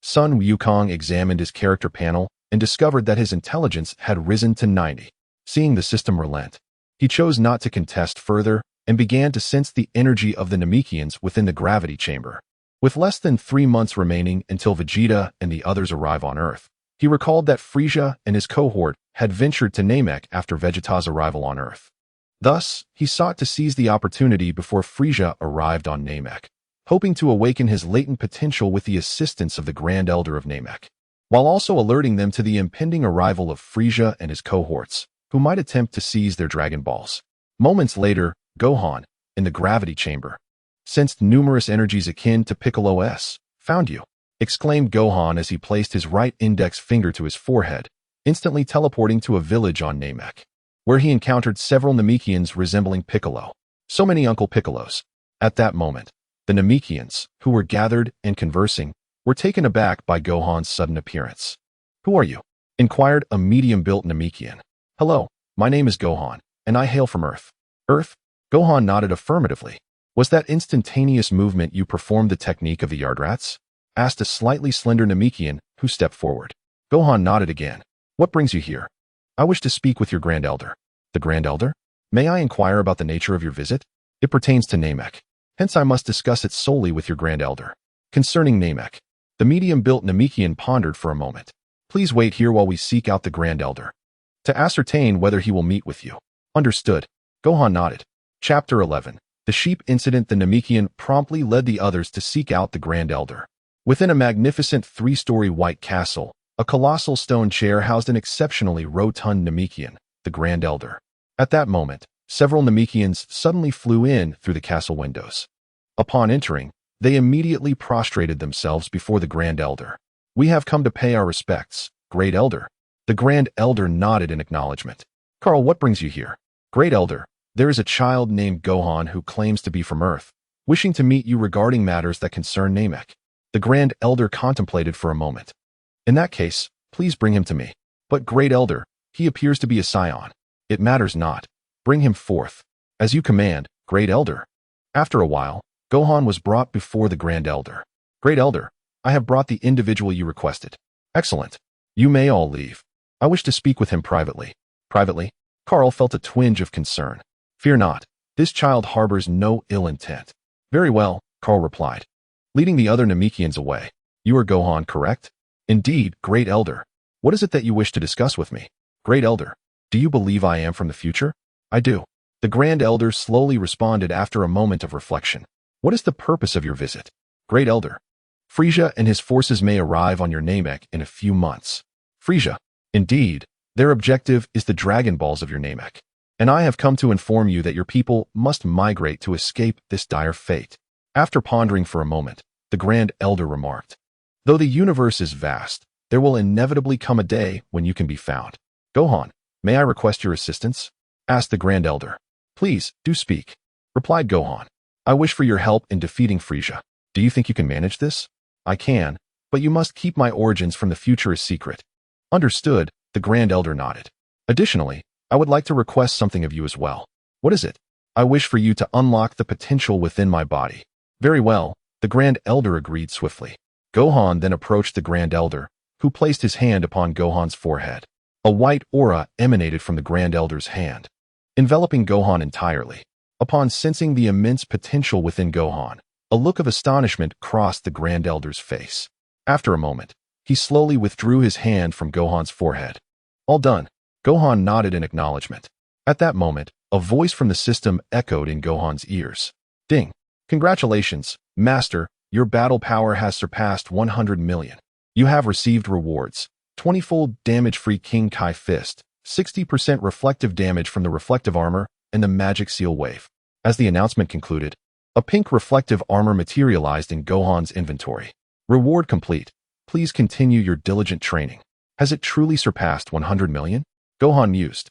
Son Wukong examined his character panel and discovered that his intelligence had risen to 90. Seeing the system relent, he chose not to contest further and began to sense the energy of the Namekians within the gravity chamber. With less than 3 months remaining until Vegeta and the others arrive on Earth, he recalled that Frieza and his cohort had ventured to Namek after Vegeta's arrival on Earth. Thus, he sought to seize the opportunity before Frieza arrived on Namek, hoping to awaken his latent potential with the assistance of the Grand Elder of Namek, while also alerting them to the impending arrival of Frieza and his cohorts, who might attempt to seize their Dragon Balls. Moments later, Gohan, in the gravity chamber, sensed numerous energies akin to Piccolo's. "Found you," exclaimed Gohan as he placed his right index finger to his forehead, instantly teleporting to a village on Namek, where he encountered several Namekians resembling Piccolo. So many Uncle Piccolos. At that moment, the Namekians, who were gathered and conversing, were taken aback by Gohan's sudden appearance. "Who are you?" inquired a medium-built Namekian. "Hello, my name is Gohan, and I hail from Earth." "Earth?" Gohan nodded affirmatively. "Was that instantaneous movement you performed the technique of the Yardrats?" asked a slightly slender Namekian who stepped forward. Gohan nodded again. "What brings you here?" "I wish to speak with your Grand Elder." "The Grand Elder? May I inquire about the nature of your visit?" "It pertains to Namek. Hence I must discuss it solely with your Grand Elder." "Concerning Namek." The medium-built Namekian pondered for a moment. "Please wait here while we seek out the Grand Elder, to ascertain whether he will meet with you." "Understood." Gohan nodded. Chapter 11. The Sheep Incident. The Namekian promptly led the others to seek out the Grand Elder. Within a magnificent 3-story white castle, a colossal stone chair housed an exceptionally rotund Namekian, the Grand Elder. At that moment, several Namekians suddenly flew in through the castle windows. Upon entering, they immediately prostrated themselves before the Grand Elder. "We have come to pay our respects, Great Elder." The Grand Elder nodded in acknowledgement. "Carl, what brings you here?" "Great Elder, there is a child named Gohan who claims to be from Earth, wishing to meet you regarding matters that concern Namek." The Grand Elder contemplated for a moment. "In that case, please bring him to me." "But Great Elder, he appears to be a scion." "It matters not. Bring him forth." "As you command, Great Elder." After a while, Gohan was brought before the Grand Elder. "Great Elder, I have brought the individual you requested." "Excellent. You may all leave. I wish to speak with him privately." "Privately?" Carl felt a twinge of concern. "Fear not. This child harbors no ill intent." "Very well," Carl replied, leading the other Namekians away. "You are Gohan, correct?" "Indeed, Great Elder. What is it that you wish to discuss with me?" "Great Elder, do you believe I am from the future?" "I do." The Grand Elder slowly responded after a moment of reflection. "What is the purpose of your visit?" "Great Elder, Frieza and his forces may arrive on your Namek in a few months." "Frieza?" "Indeed, their objective is the Dragon Balls of your Namek, and I have come to inform you that your people must migrate to escape this dire fate." After pondering for a moment, the Grand Elder remarked, "Though the universe is vast, there will inevitably come a day when you can be found." "Gohan, may I request your assistance?" asked the Grand Elder. "Please, do speak," replied Gohan. "I wish for your help in defeating Frieza." "Do you think you can manage this?" "I can, but you must keep my origins from the future a secret." "Understood," the Grand Elder nodded. "Additionally, I would like to request something of you as well." "What is it?" "I wish for you to unlock the potential within my body." "Very well," the Grand Elder agreed swiftly. Gohan then approached the Grand Elder, who placed his hand upon Gohan's forehead. A white aura emanated from the Grand Elder's hand, enveloping Gohan entirely. Upon sensing the immense potential within Gohan, a look of astonishment crossed the Grand Elder's face. After a moment, he slowly withdrew his hand from Gohan's forehead. "All done." Gohan nodded in acknowledgement. At that moment, a voice from the system echoed in Gohan's ears. "Ding! Congratulations, Master, your battle power has surpassed 100 million. You have received rewards: 20-fold damage-free King Kai Fist, 60% reflective damage from the reflective armor, and the magic seal wave." As the announcement concluded, a pink reflective armor materialized in Gohan's inventory. "Reward complete. Please continue your diligent training." Has it truly surpassed 100 million? Gohan mused,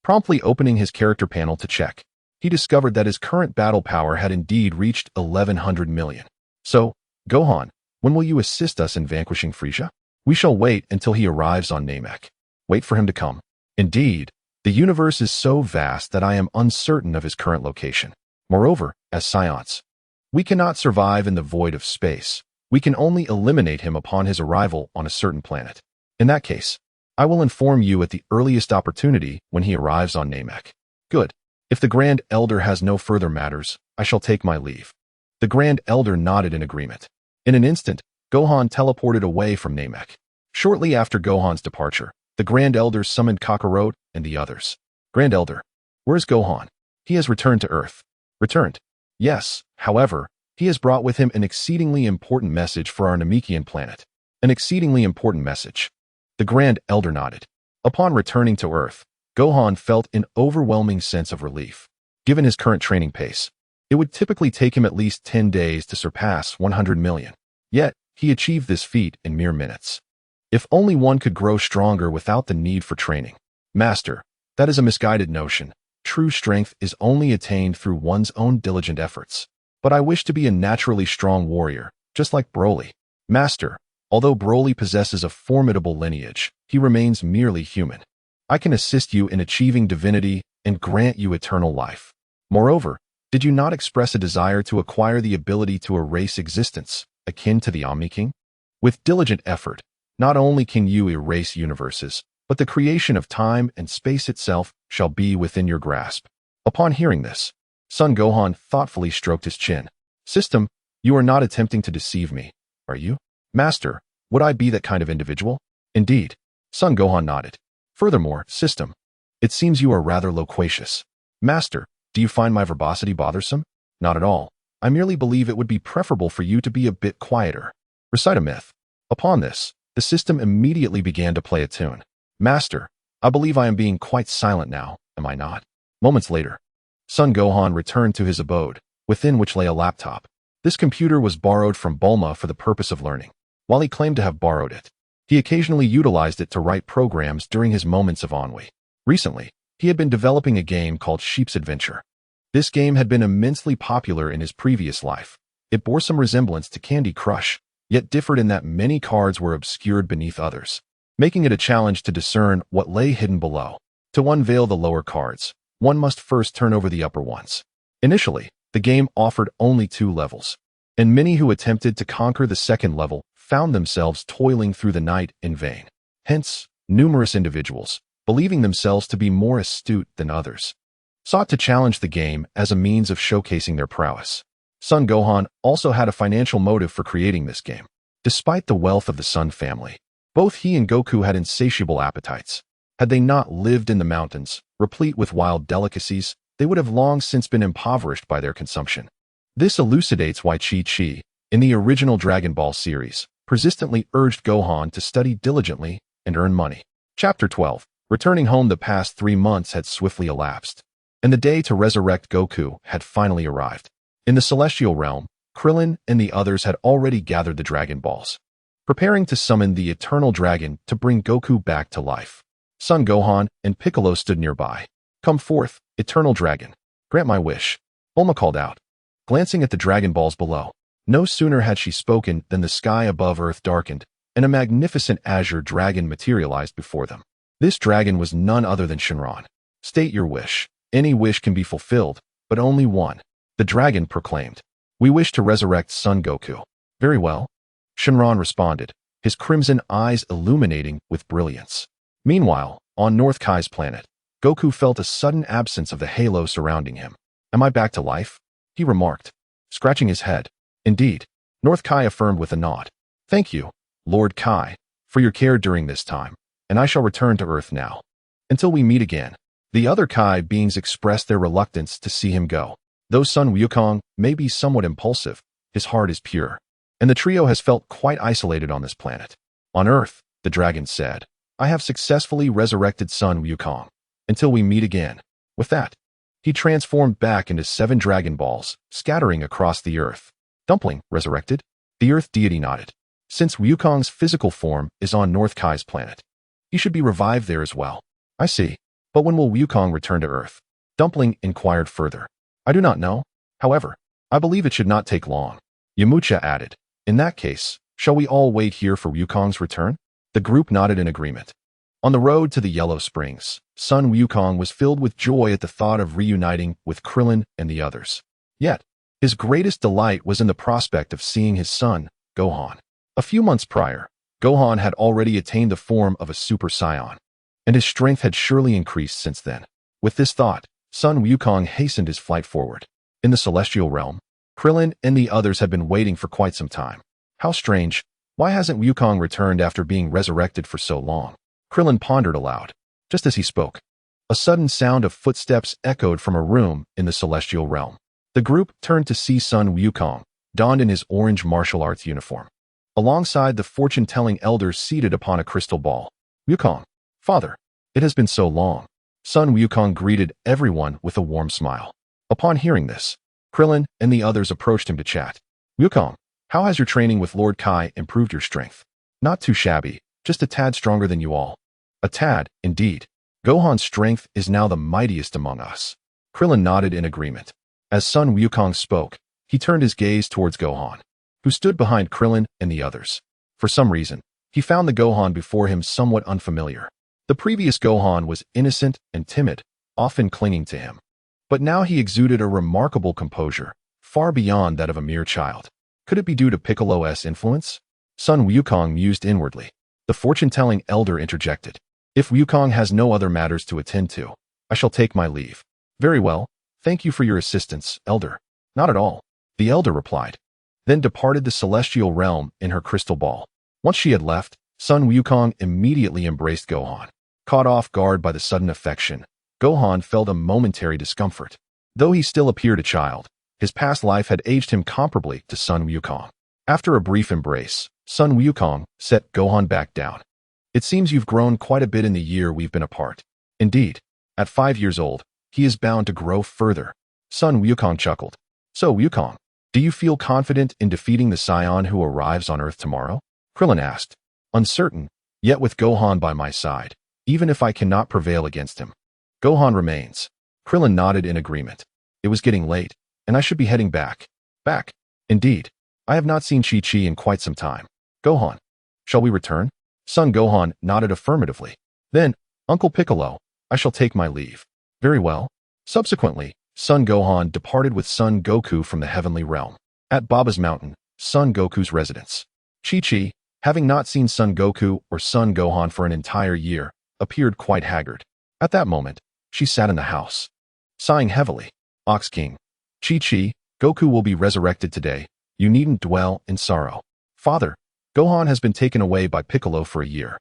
promptly opening his character panel to check. He discovered that his current battle power had indeed reached 1100 million. "So, Gohan, when will you assist us in vanquishing Frieza?" "We shall wait until he arrives on Namek." "Wait for him to come." "Indeed, the universe is so vast that I am uncertain of his current location. Moreover, as science, we cannot survive in the void of space. We can only eliminate him upon his arrival on a certain planet. In that case, I will inform you at the earliest opportunity when he arrives on Namek. Good. If the Grand Elder has no further matters, I shall take my leave. The Grand Elder nodded in agreement. In an instant, Gohan teleported away from Namek. Shortly after Gohan's departure, the Grand Elder summoned Kakarot and the others. Grand Elder, where's Gohan? He has returned to Earth. Returned? Yes, however, he has brought with him an exceedingly important message for our Namekian planet. An exceedingly important message. The Grand Elder nodded. Upon returning to Earth, Gohan felt an overwhelming sense of relief. Given his current training pace, it would typically take him at least 10 days to surpass 100 million. Yet, he achieved this feat in mere minutes. If only one could grow stronger without the need for training. Master, that is a misguided notion. True strength is only attained through one's own diligent efforts. But I wish to be a naturally strong warrior, just like Broly. Master, although Broly possesses a formidable lineage, he remains merely human. I can assist you in achieving divinity and grant you eternal life. Moreover, did you not express a desire to acquire the ability to erase existence, akin to the Omni King? With diligent effort, not only can you erase universes, but the creation of time and space itself shall be within your grasp. Upon hearing this, Son Gohan thoughtfully stroked his chin. System, you are not attempting to deceive me, are you? Master, would I be that kind of individual? Indeed. Son Gohan nodded. Furthermore, System, it seems you are rather loquacious. Master, do you find my verbosity bothersome? Not at all. I merely believe it would be preferable for you to be a bit quieter. Recite a myth. Upon this, the System immediately began to play a tune. Master, I believe I am being quite silent now, am I not? Moments later, Son Gohan returned to his abode, within which lay a laptop. This computer was borrowed from Bulma for the purpose of learning. While he claimed to have borrowed it, he occasionally utilized it to write programs during his moments of ennui. Recently, he had been developing a game called Sheep's Adventure. This game had been immensely popular in his previous life. It bore some resemblance to Candy Crush, yet differed in that many cards were obscured beneath others, making it a challenge to discern what lay hidden below. To unveil the lower cards, one must first turn over the upper ones. Initially, the game offered only 2 levels, and many who attempted to conquer the second level found themselves toiling through the night in vain. Hence, numerous individuals, believing themselves to be more astute than others, sought to challenge the game as a means of showcasing their prowess. Son Gohan also had a financial motive for creating this game. Despite the wealth of the Son family, both he and Goku had insatiable appetites. Had they not lived in the mountains, replete with wild delicacies, they would have long since been impoverished by their consumption. This elucidates why Chi-Chi, in the original Dragon Ball series, persistently urged Gohan to study diligently and earn money. Chapter 12. Returning home, the past 3 months had swiftly elapsed, and the day to resurrect Goku had finally arrived. In the Celestial Realm, Krillin and the others had already gathered the Dragon Balls, preparing to summon the Eternal Dragon to bring Goku back to life. Son Gohan and Piccolo stood nearby. Come forth, Eternal Dragon. Grant my wish. Bulma called out, glancing at the Dragon Balls below. No sooner had she spoken than the sky above Earth darkened, and a magnificent azure dragon materialized before them. This dragon was none other than Shenron. State your wish. Any wish can be fulfilled, but only one. The dragon proclaimed. We wish to resurrect Son Goku. Very well. Shenron responded, his crimson eyes illuminating with brilliance. Meanwhile, on North Kai's planet, Goku felt a sudden absence of the halo surrounding him. Am I back to life? He remarked, scratching his head. Indeed. North Kai affirmed with a nod. Thank you, Lord Kai, for your care during this time, and I shall return to Earth now. Until we meet again. The other Kai beings expressed their reluctance to see him go. Though Sun Wukong may be somewhat impulsive, his heart is pure, and the trio has felt quite isolated on this planet. On Earth, the dragon said, I have successfully resurrected Sun Wukong. Until we meet again. With that, he transformed back into 7 Dragon Balls, scattering across the Earth. Dumpling, resurrected? The Earth deity nodded. Since Wukong's physical form is on North Kai's planet, he should be revived there as well. I see. But when will Wukong return to Earth? Dumpling inquired further. I do not know. However, I believe it should not take long. Yamcha added. In that case, shall we all wait here for Wukong's return? The group nodded in agreement. On the road to the Yellow Springs, Sun Wukong was filled with joy at the thought of reuniting with Krillin and the others. Yet, his greatest delight was in the prospect of seeing his son, Gohan. A few months prior, Gohan had already attained the form of a Super Saiyan, and his strength had surely increased since then. With this thought, Son Wukong hastened his flight forward. In the celestial realm, Krillin and the others had been waiting for quite some time. How strange. Why hasn't Wukong returned after being resurrected for so long? Krillin pondered aloud. Just as he spoke, a sudden sound of footsteps echoed from a room in the celestial realm. The group turned to see Son Wukong, donned in his orange martial arts uniform, alongside the fortune-telling elder seated upon a crystal ball. Wukong, father, it has been so long. Son Wukong greeted everyone with a warm smile. Upon hearing this, Krillin and the others approached him to chat. Wukong, how has your training with Lord Kai improved your strength? Not too shabby, just a tad stronger than you all. A tad, indeed. Gohan's strength is now the mightiest among us. Krillin nodded in agreement. As Son Wukong spoke, he turned his gaze towards Gohan, who stood behind Krillin and the others. For some reason, he found the Gohan before him somewhat unfamiliar. The previous Gohan was innocent and timid, often clinging to him. But now he exuded a remarkable composure, far beyond that of a mere child. Could it be due to Piccolo's influence? Son Wukong mused inwardly. The fortune-telling elder interjected. If Wukong has no other matters to attend to, I shall take my leave. Very well. Thank you for your assistance, elder. Not at all, the elder replied, then departed the celestial realm in her crystal ball. Once she had left, Son Wukong immediately embraced Gohan. Caught off guard by the sudden affection, Gohan felt a momentary discomfort. Though he still appeared a child, his past life had aged him comparably to Son Wukong. After a brief embrace, Son Wukong set Gohan back down. It seems you've grown quite a bit in the year we've been apart. Indeed, at 5 years old, he is bound to grow further. Son Wukong chuckled. So Wukong, do you feel confident in defeating the Saiyan who arrives on Earth tomorrow? Krillin asked. Uncertain, yet with Gohan by my side, even if I cannot prevail against him. Gohan remains. Krillin nodded in agreement. It was getting late, and I should be heading back. Back? Indeed. I have not seen Chi-Chi in quite some time. Gohan, shall we return? Son Gohan nodded affirmatively. Then, Uncle Piccolo, I shall take my leave. Very well. Subsequently, Son Gohan departed with Son Goku from the heavenly realm. At Baba's Mountain, Son Goku's residence. Chi-Chi, having not seen Son Goku or Son Gohan for an entire year, appeared quite haggard. At that moment, she sat in the house, sighing heavily. Ox King, Chi-Chi, Goku will be resurrected today. You needn't dwell in sorrow. Father, Gohan has been taken away by Piccolo for a year,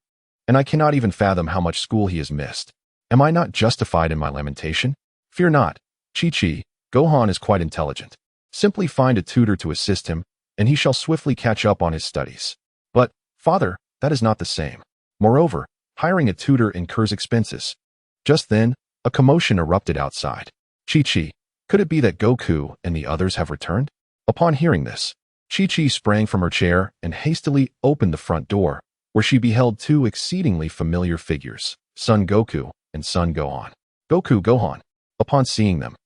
and I cannot even fathom how much school he has missed. Am I not justified in my lamentation? Fear not, Chi-Chi, Gohan is quite intelligent. Simply find a tutor to assist him, and he shall swiftly catch up on his studies. But, father, that is not the same. Moreover, hiring a tutor incurs expenses. Just then, a commotion erupted outside. Chi-Chi, could it be that Goku and the others have returned? Upon hearing this, Chi-Chi sprang from her chair and hastily opened the front door, where she beheld two exceedingly familiar figures, Son Goku and Son Gohan. Gohan. Upon seeing them,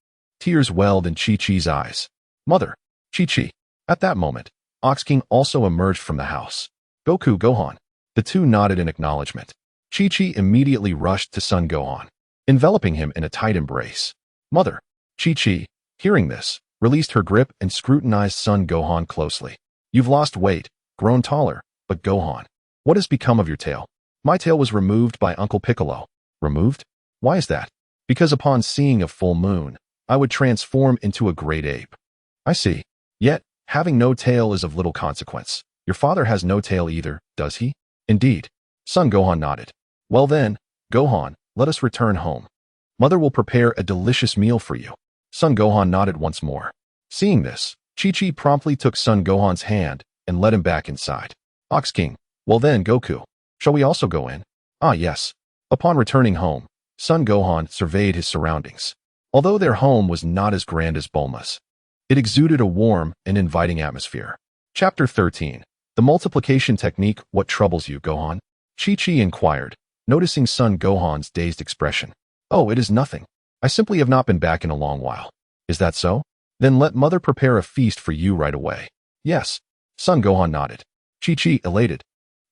tears welled in Chi-Chi's eyes. Mother, Chi-Chi. At that moment, Ox King also emerged from the house. Gohan. The two nodded in acknowledgement. Chi-Chi immediately rushed to Son Gohan, enveloping him in a tight embrace. Mother, Chi-Chi, hearing this, released her grip and scrutinized Son Gohan closely. You've lost weight, grown taller, but Gohan, what has become of your tail? My tail was removed by Uncle Piccolo. Removed? Why is that? Because upon seeing a full moon, I would transform into a great ape. I see. Yet, having no tail is of little consequence. Your father has no tail either, does he? Indeed. Son Gohan nodded. Well then, Gohan, let us return home. Mother will prepare a delicious meal for you. Son Gohan nodded once more. Seeing this, Chi-Chi promptly took Son Gohan's hand and led him back inside. Ox King, well then, Goku, shall we also go in? Ah yes. Upon returning home, Son Gohan surveyed his surroundings. Although their home was not as grand as Bulma's, it exuded a warm and inviting atmosphere. Chapter 13. The multiplication technique. What troubles you, Gohan? Chi-Chi inquired, noticing Son Gohan's dazed expression. Oh, it is nothing. I simply have not been back in a long while. Is that so? Then let mother prepare a feast for you right away. Yes. Son Gohan nodded. Chi-Chi, elated,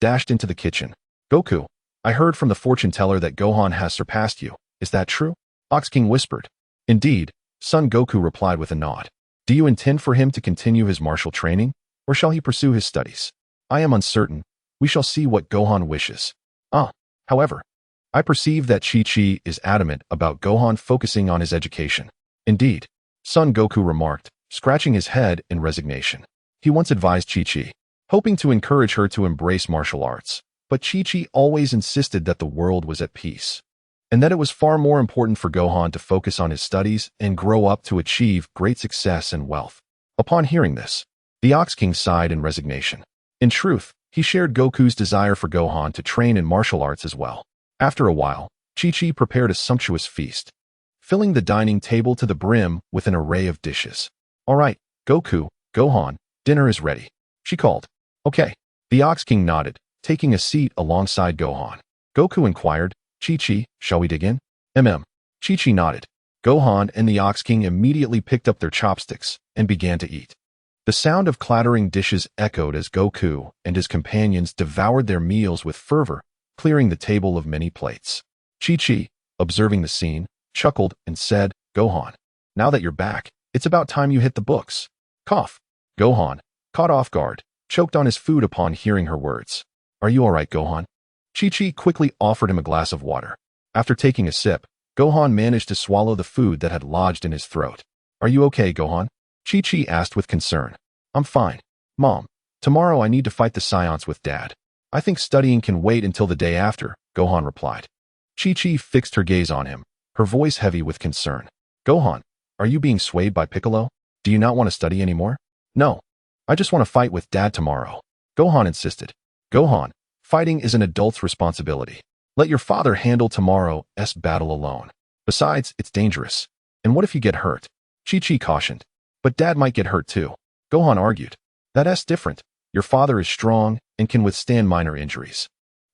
dashed into the kitchen. Goku, I heard from the fortune teller that Gohan has surpassed you. Is that true? Ox King whispered. Indeed, Son Goku replied with a nod. Do you intend for him to continue his martial training, or shall he pursue his studies? I am uncertain, We shall see what Gohan wishes. However, I perceive that Chi-Chi is adamant about Gohan focusing on his education. Indeed, Son Goku remarked, scratching his head in resignation. He once advised Chi-Chi, hoping to encourage her to embrace martial arts, but Chi-Chi always insisted that the world was at peace, and that it was far more important for Gohan to focus on his studies and grow up to achieve great success and wealth. Upon hearing this, the Ox King sighed in resignation. In truth, he shared Goku's desire for Gohan to train in martial arts as well. After a while, Chi-Chi prepared a sumptuous feast, filling the dining table to the brim with an array of dishes. All right, Goku, Gohan, dinner is ready, she called. Okay. The Ox King nodded, taking a seat alongside Gohan. Goku inquired, Chi-Chi, shall we dig in? Chi-Chi nodded. Gohan and the Ox King immediately picked up their chopsticks and began to eat. The sound of clattering dishes echoed as Goku and his companions devoured their meals with fervor, clearing the table of many plates. Chi-Chi, observing the scene, chuckled and said, Gohan, now that you're back, it's about time you hit the books. Cough. Gohan, caught off guard, choked on his food upon hearing her words. Are you all right, Gohan? Chi-Chi quickly offered him a glass of water. After taking a sip, Gohan managed to swallow the food that had lodged in his throat. Are you okay, Gohan? Chi-Chi asked with concern. I'm fine. Mom, tomorrow I need to fight the Saiyans with Dad. I think studying can wait until the day after, Gohan replied. Chi-Chi fixed her gaze on him, her voice heavy with concern. Gohan, are you being swayed by Piccolo? Do you not want to study anymore? No. I just want to fight with Dad tomorrow, Gohan insisted. Gohan, fighting is an adult's responsibility. Let your father handle tomorrow's battle alone. Besides, it's dangerous. And what if you get hurt? Chi-Chi cautioned. But Dad might get hurt too. Gohan argued. That's different. Your father is strong and can withstand minor injuries.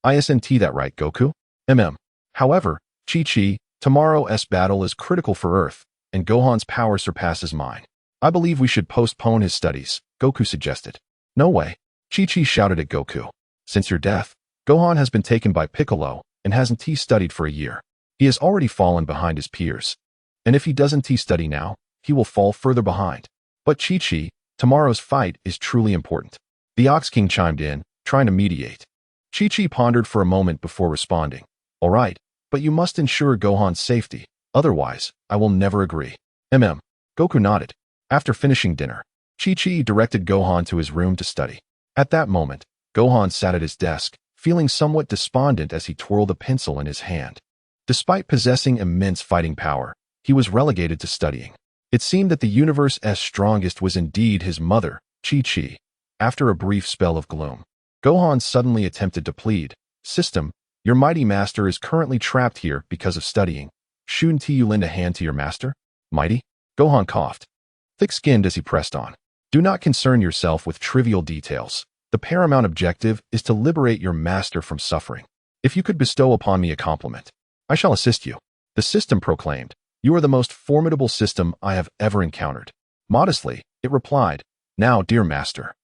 Isn't that right, Goku? However, Chi-Chi, tomorrow's battle is critical for Earth, and Gohan's power surpasses mine. I believe we should postpone his studies, Goku suggested. No way. Chi-Chi shouted at Goku. Since your death, Gohan has been taken by Piccolo and hasn't studied for a year. He has already fallen behind his peers. And if he doesn't study now, he will fall further behind. But Chi-Chi, tomorrow's fight is truly important. The Ox King chimed in, trying to mediate. Chi-Chi pondered for a moment before responding. All right, but you must ensure Gohan's safety. Otherwise, I will never agree. Goku nodded. After finishing dinner, Chi-Chi directed Gohan to his room to study. At that moment, Gohan sat at his desk, feeling somewhat despondent as he twirled a pencil in his hand. Despite possessing immense fighting power, he was relegated to studying. It seemed that the universe's strongest was indeed his mother, Chi-Chi. After a brief spell of gloom, Gohan suddenly attempted to plead. System, your mighty master is currently trapped here because of studying. Shouldn't you lend a hand to your master? Mighty? Gohan coughed, thick-skinned as he pressed on. Do not concern yourself with trivial details. The paramount objective is to liberate your master from suffering. If you could bestow upon me a compliment, I shall assist you. The system proclaimed. You are the most formidable system I have ever encountered. Modestly, it replied, Now, dear master,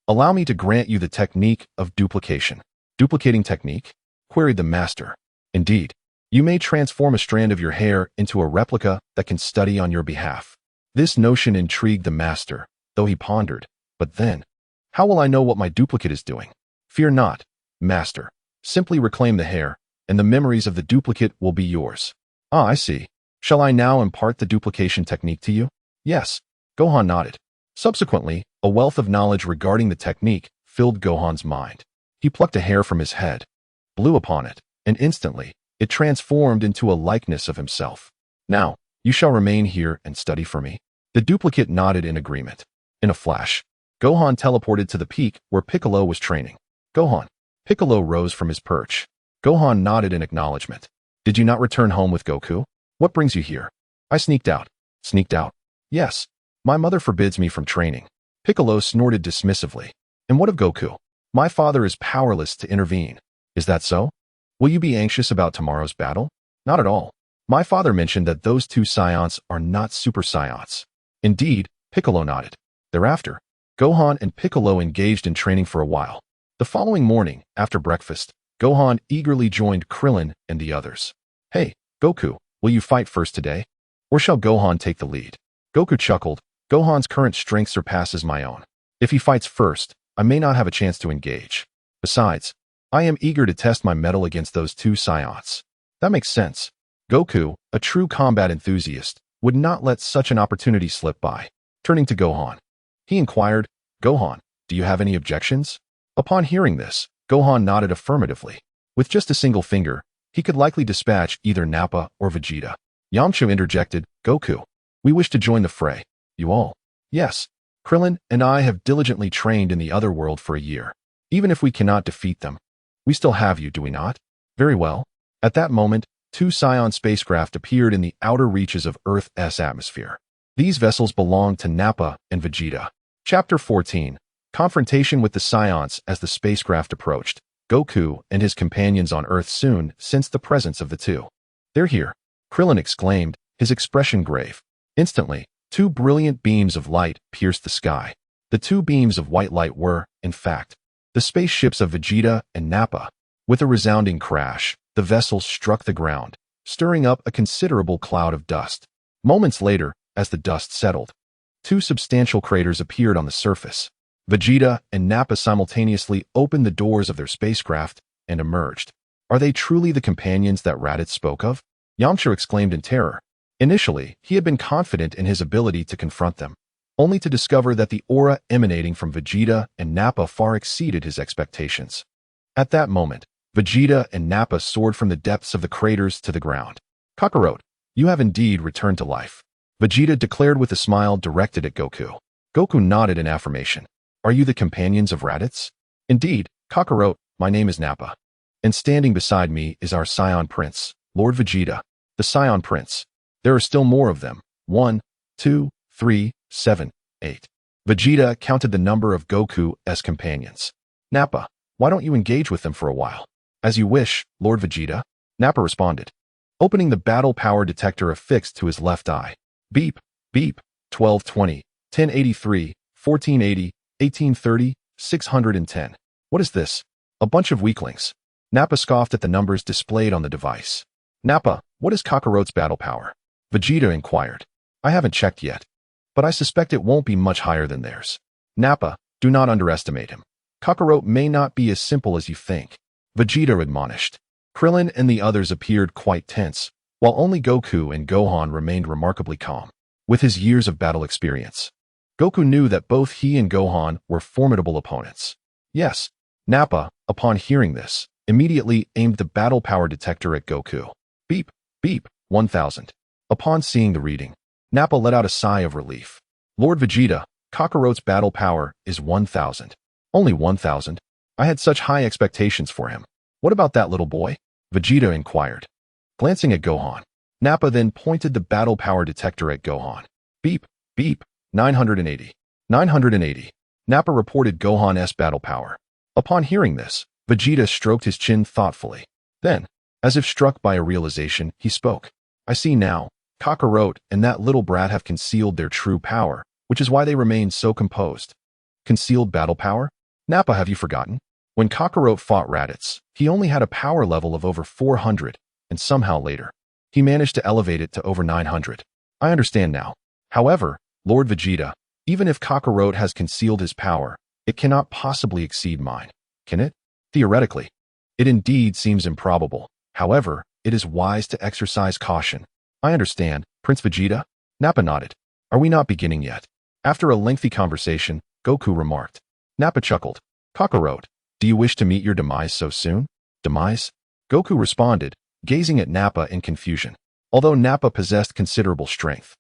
allow me to grant you the technique of duplication. Duplicating technique? Queried the master. Indeed, you may transform a strand of your hair into a replica that can study on your behalf. This notion intrigued the master, though he pondered. But then, how will I know what my duplicate is doing? Fear not, master. Simply reclaim the hair, and the memories of the duplicate will be yours. I see. Shall I now impart the duplication technique to you? Yes. Gohan nodded. Subsequently, a wealth of knowledge regarding the technique filled Gohan's mind. He plucked a hair from his head, blew upon it, and instantly, it transformed into a likeness of himself. Now, you shall remain here and study for me. The duplicate nodded in agreement. In a flash, Gohan teleported to the peak where Piccolo was training. Gohan. Piccolo rose from his perch. Gohan nodded in acknowledgement. Did you not return home with Goku? What brings you here? I sneaked out. Sneaked out? Yes. My mother forbids me from training. Piccolo snorted dismissively. And what of Goku? My father is powerless to intervene. Is that so? Will you be anxious about tomorrow's battle? Not at all. My father mentioned that those two Saiyans are not Super Saiyans. Indeed, Piccolo nodded. Thereafter, Gohan and Piccolo engaged in training for a while. The following morning, after breakfast, Gohan eagerly joined Krillin and the others. Hey, Goku, will you fight first today? Or shall Gohan take the lead? Goku chuckled. Gohan's current strength surpasses my own. If he fights first, I may not have a chance to engage. Besides, I am eager to test my mettle against those two Scions. That makes sense. Goku, a true combat enthusiast, would not let such an opportunity slip by. Turning to Gohan, he inquired, Gohan, do you have any objections? Upon hearing this, Gohan nodded affirmatively. With just a single finger, he could likely dispatch either Nappa or Vegeta. Yamcha interjected, Goku, we wish to join the fray. You all? Yes. Krillin and I have diligently trained in the other world for a year. Even if we cannot defeat them, we still have you, do we not? Very well. At that moment, two Scion spacecraft appeared in the outer reaches of Earth's atmosphere. These vessels belonged to Nappa and Vegeta. Chapter 14. Confrontation with the Scions. As the spacecraft approached, Goku and his companions on Earth soon sensed the presence of the two. They're here, Krillin exclaimed, his expression grave. Instantly, two brilliant beams of light pierced the sky. The two beams of white light were, in fact, the spaceships of Vegeta and Nappa. With a resounding crash, the vessels struck the ground, stirring up a considerable cloud of dust. Moments later, as the dust settled, two substantial craters appeared on the surface. Vegeta and Nappa simultaneously opened the doors of their spacecraft and emerged. Are they truly the companions that Raditz spoke of? Yamcha exclaimed in terror. Initially, he had been confident in his ability to confront them, only to discover that the aura emanating from Vegeta and Nappa far exceeded his expectations. At that moment, Vegeta and Nappa soared from the depths of the craters to the ground. Kakarot, you have indeed returned to life, Vegeta declared with a smile directed at Goku. Goku nodded in affirmation. Are you the companions of Raditz? Indeed, Kakarot, my name is Nappa. And standing beside me is our Scion Prince, Lord Vegeta, the Scion Prince. There are still more of them. 1, 2, 3, 7, 8. Vegeta counted the number of Goku's companions. Nappa, why don't you engage with them for a while? As you wish, Lord Vegeta, Nappa responded, opening the battle power detector affixed to his left eye. Beep, beep, 1220, 1083, 1480, 1830, 610. What is this? A bunch of weaklings. Nappa scoffed at the numbers displayed on the device. Nappa, what is Kakarot's battle power? Vegeta inquired. I haven't checked yet, but I suspect it won't be much higher than theirs. Nappa, do not underestimate him. Kakarot may not be as simple as you think, Vegeta admonished. Krillin and the others appeared quite tense, while only Goku and Gohan remained remarkably calm. With his years of battle experience, Goku knew that both he and Gohan were formidable opponents. Yes, Nappa, upon hearing this, immediately aimed the battle power detector at Goku. Beep, beep, 1000. Upon seeing the reading, Nappa let out a sigh of relief. Lord Vegeta, Kakarot's battle power is 1000. Only 1000? I had such high expectations for him. What about that little boy? Vegeta inquired. Glancing at Gohan, Nappa then pointed the battle power detector at Gohan. Beep, beep, 980. 980. Nappa reported Gohan's battle power. Upon hearing this, Vegeta stroked his chin thoughtfully. Then, as if struck by a realization, he spoke. I see now, Kakarot and that little brat have concealed their true power, which is why they remain so composed. Concealed battle power? Nappa, have you forgotten? When Kakarot fought Raditz, he only had a power level of over 400, and somehow later, he managed to elevate it to over 900. I understand now. However, Lord Vegeta, even if Kakarot has concealed his power, it cannot possibly exceed mine, can it? Theoretically, it indeed seems improbable. However, it is wise to exercise caution. I understand, Prince Vegeta. Nappa nodded. Are we not beginning yet? After a lengthy conversation, Goku remarked. Nappa chuckled. Kakarot, do you wish to meet your demise so soon? Demise? Goku responded, gazing at Nappa in confusion. Although Nappa possessed considerable strength,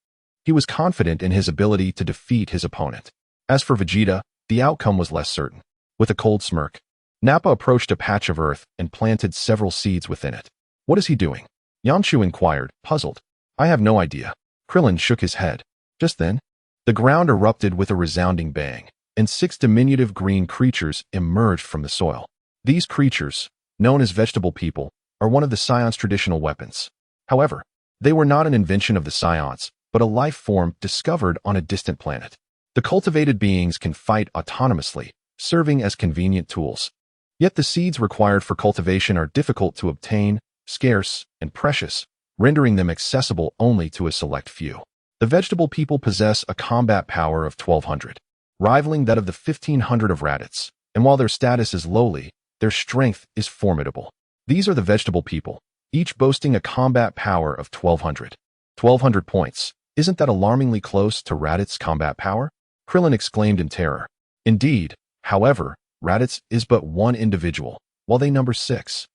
he was confident in his ability to defeat his opponent. As for Vegeta, the outcome was less certain. With a cold smirk, Nappa approached a patch of earth and planted several seeds within it. What is he doing? Yamcha inquired, puzzled. I have no idea. Krillin shook his head. Just then, the ground erupted with a resounding bang, and 6 diminutive green creatures emerged from the soil. These creatures, known as vegetable people, are one of the Scion's traditional weapons. However, they were not an invention of the Scions, but a life form discovered on a distant planet. The cultivated beings can fight autonomously, serving as convenient tools. Yet the seeds required for cultivation are difficult to obtain, scarce, and precious, rendering them accessible only to a select few. The vegetable people possess a combat power of 1200, rivaling that of the 1500 of Raditz, and while their status is lowly, Their strength is formidable. These are the vegetable people, each boasting a combat power of 1,200. 1,200 points. Isn't that alarmingly close to Raditz' combat power? Krillin exclaimed in terror. Indeed, however, Raditz is but one individual, while they number 6.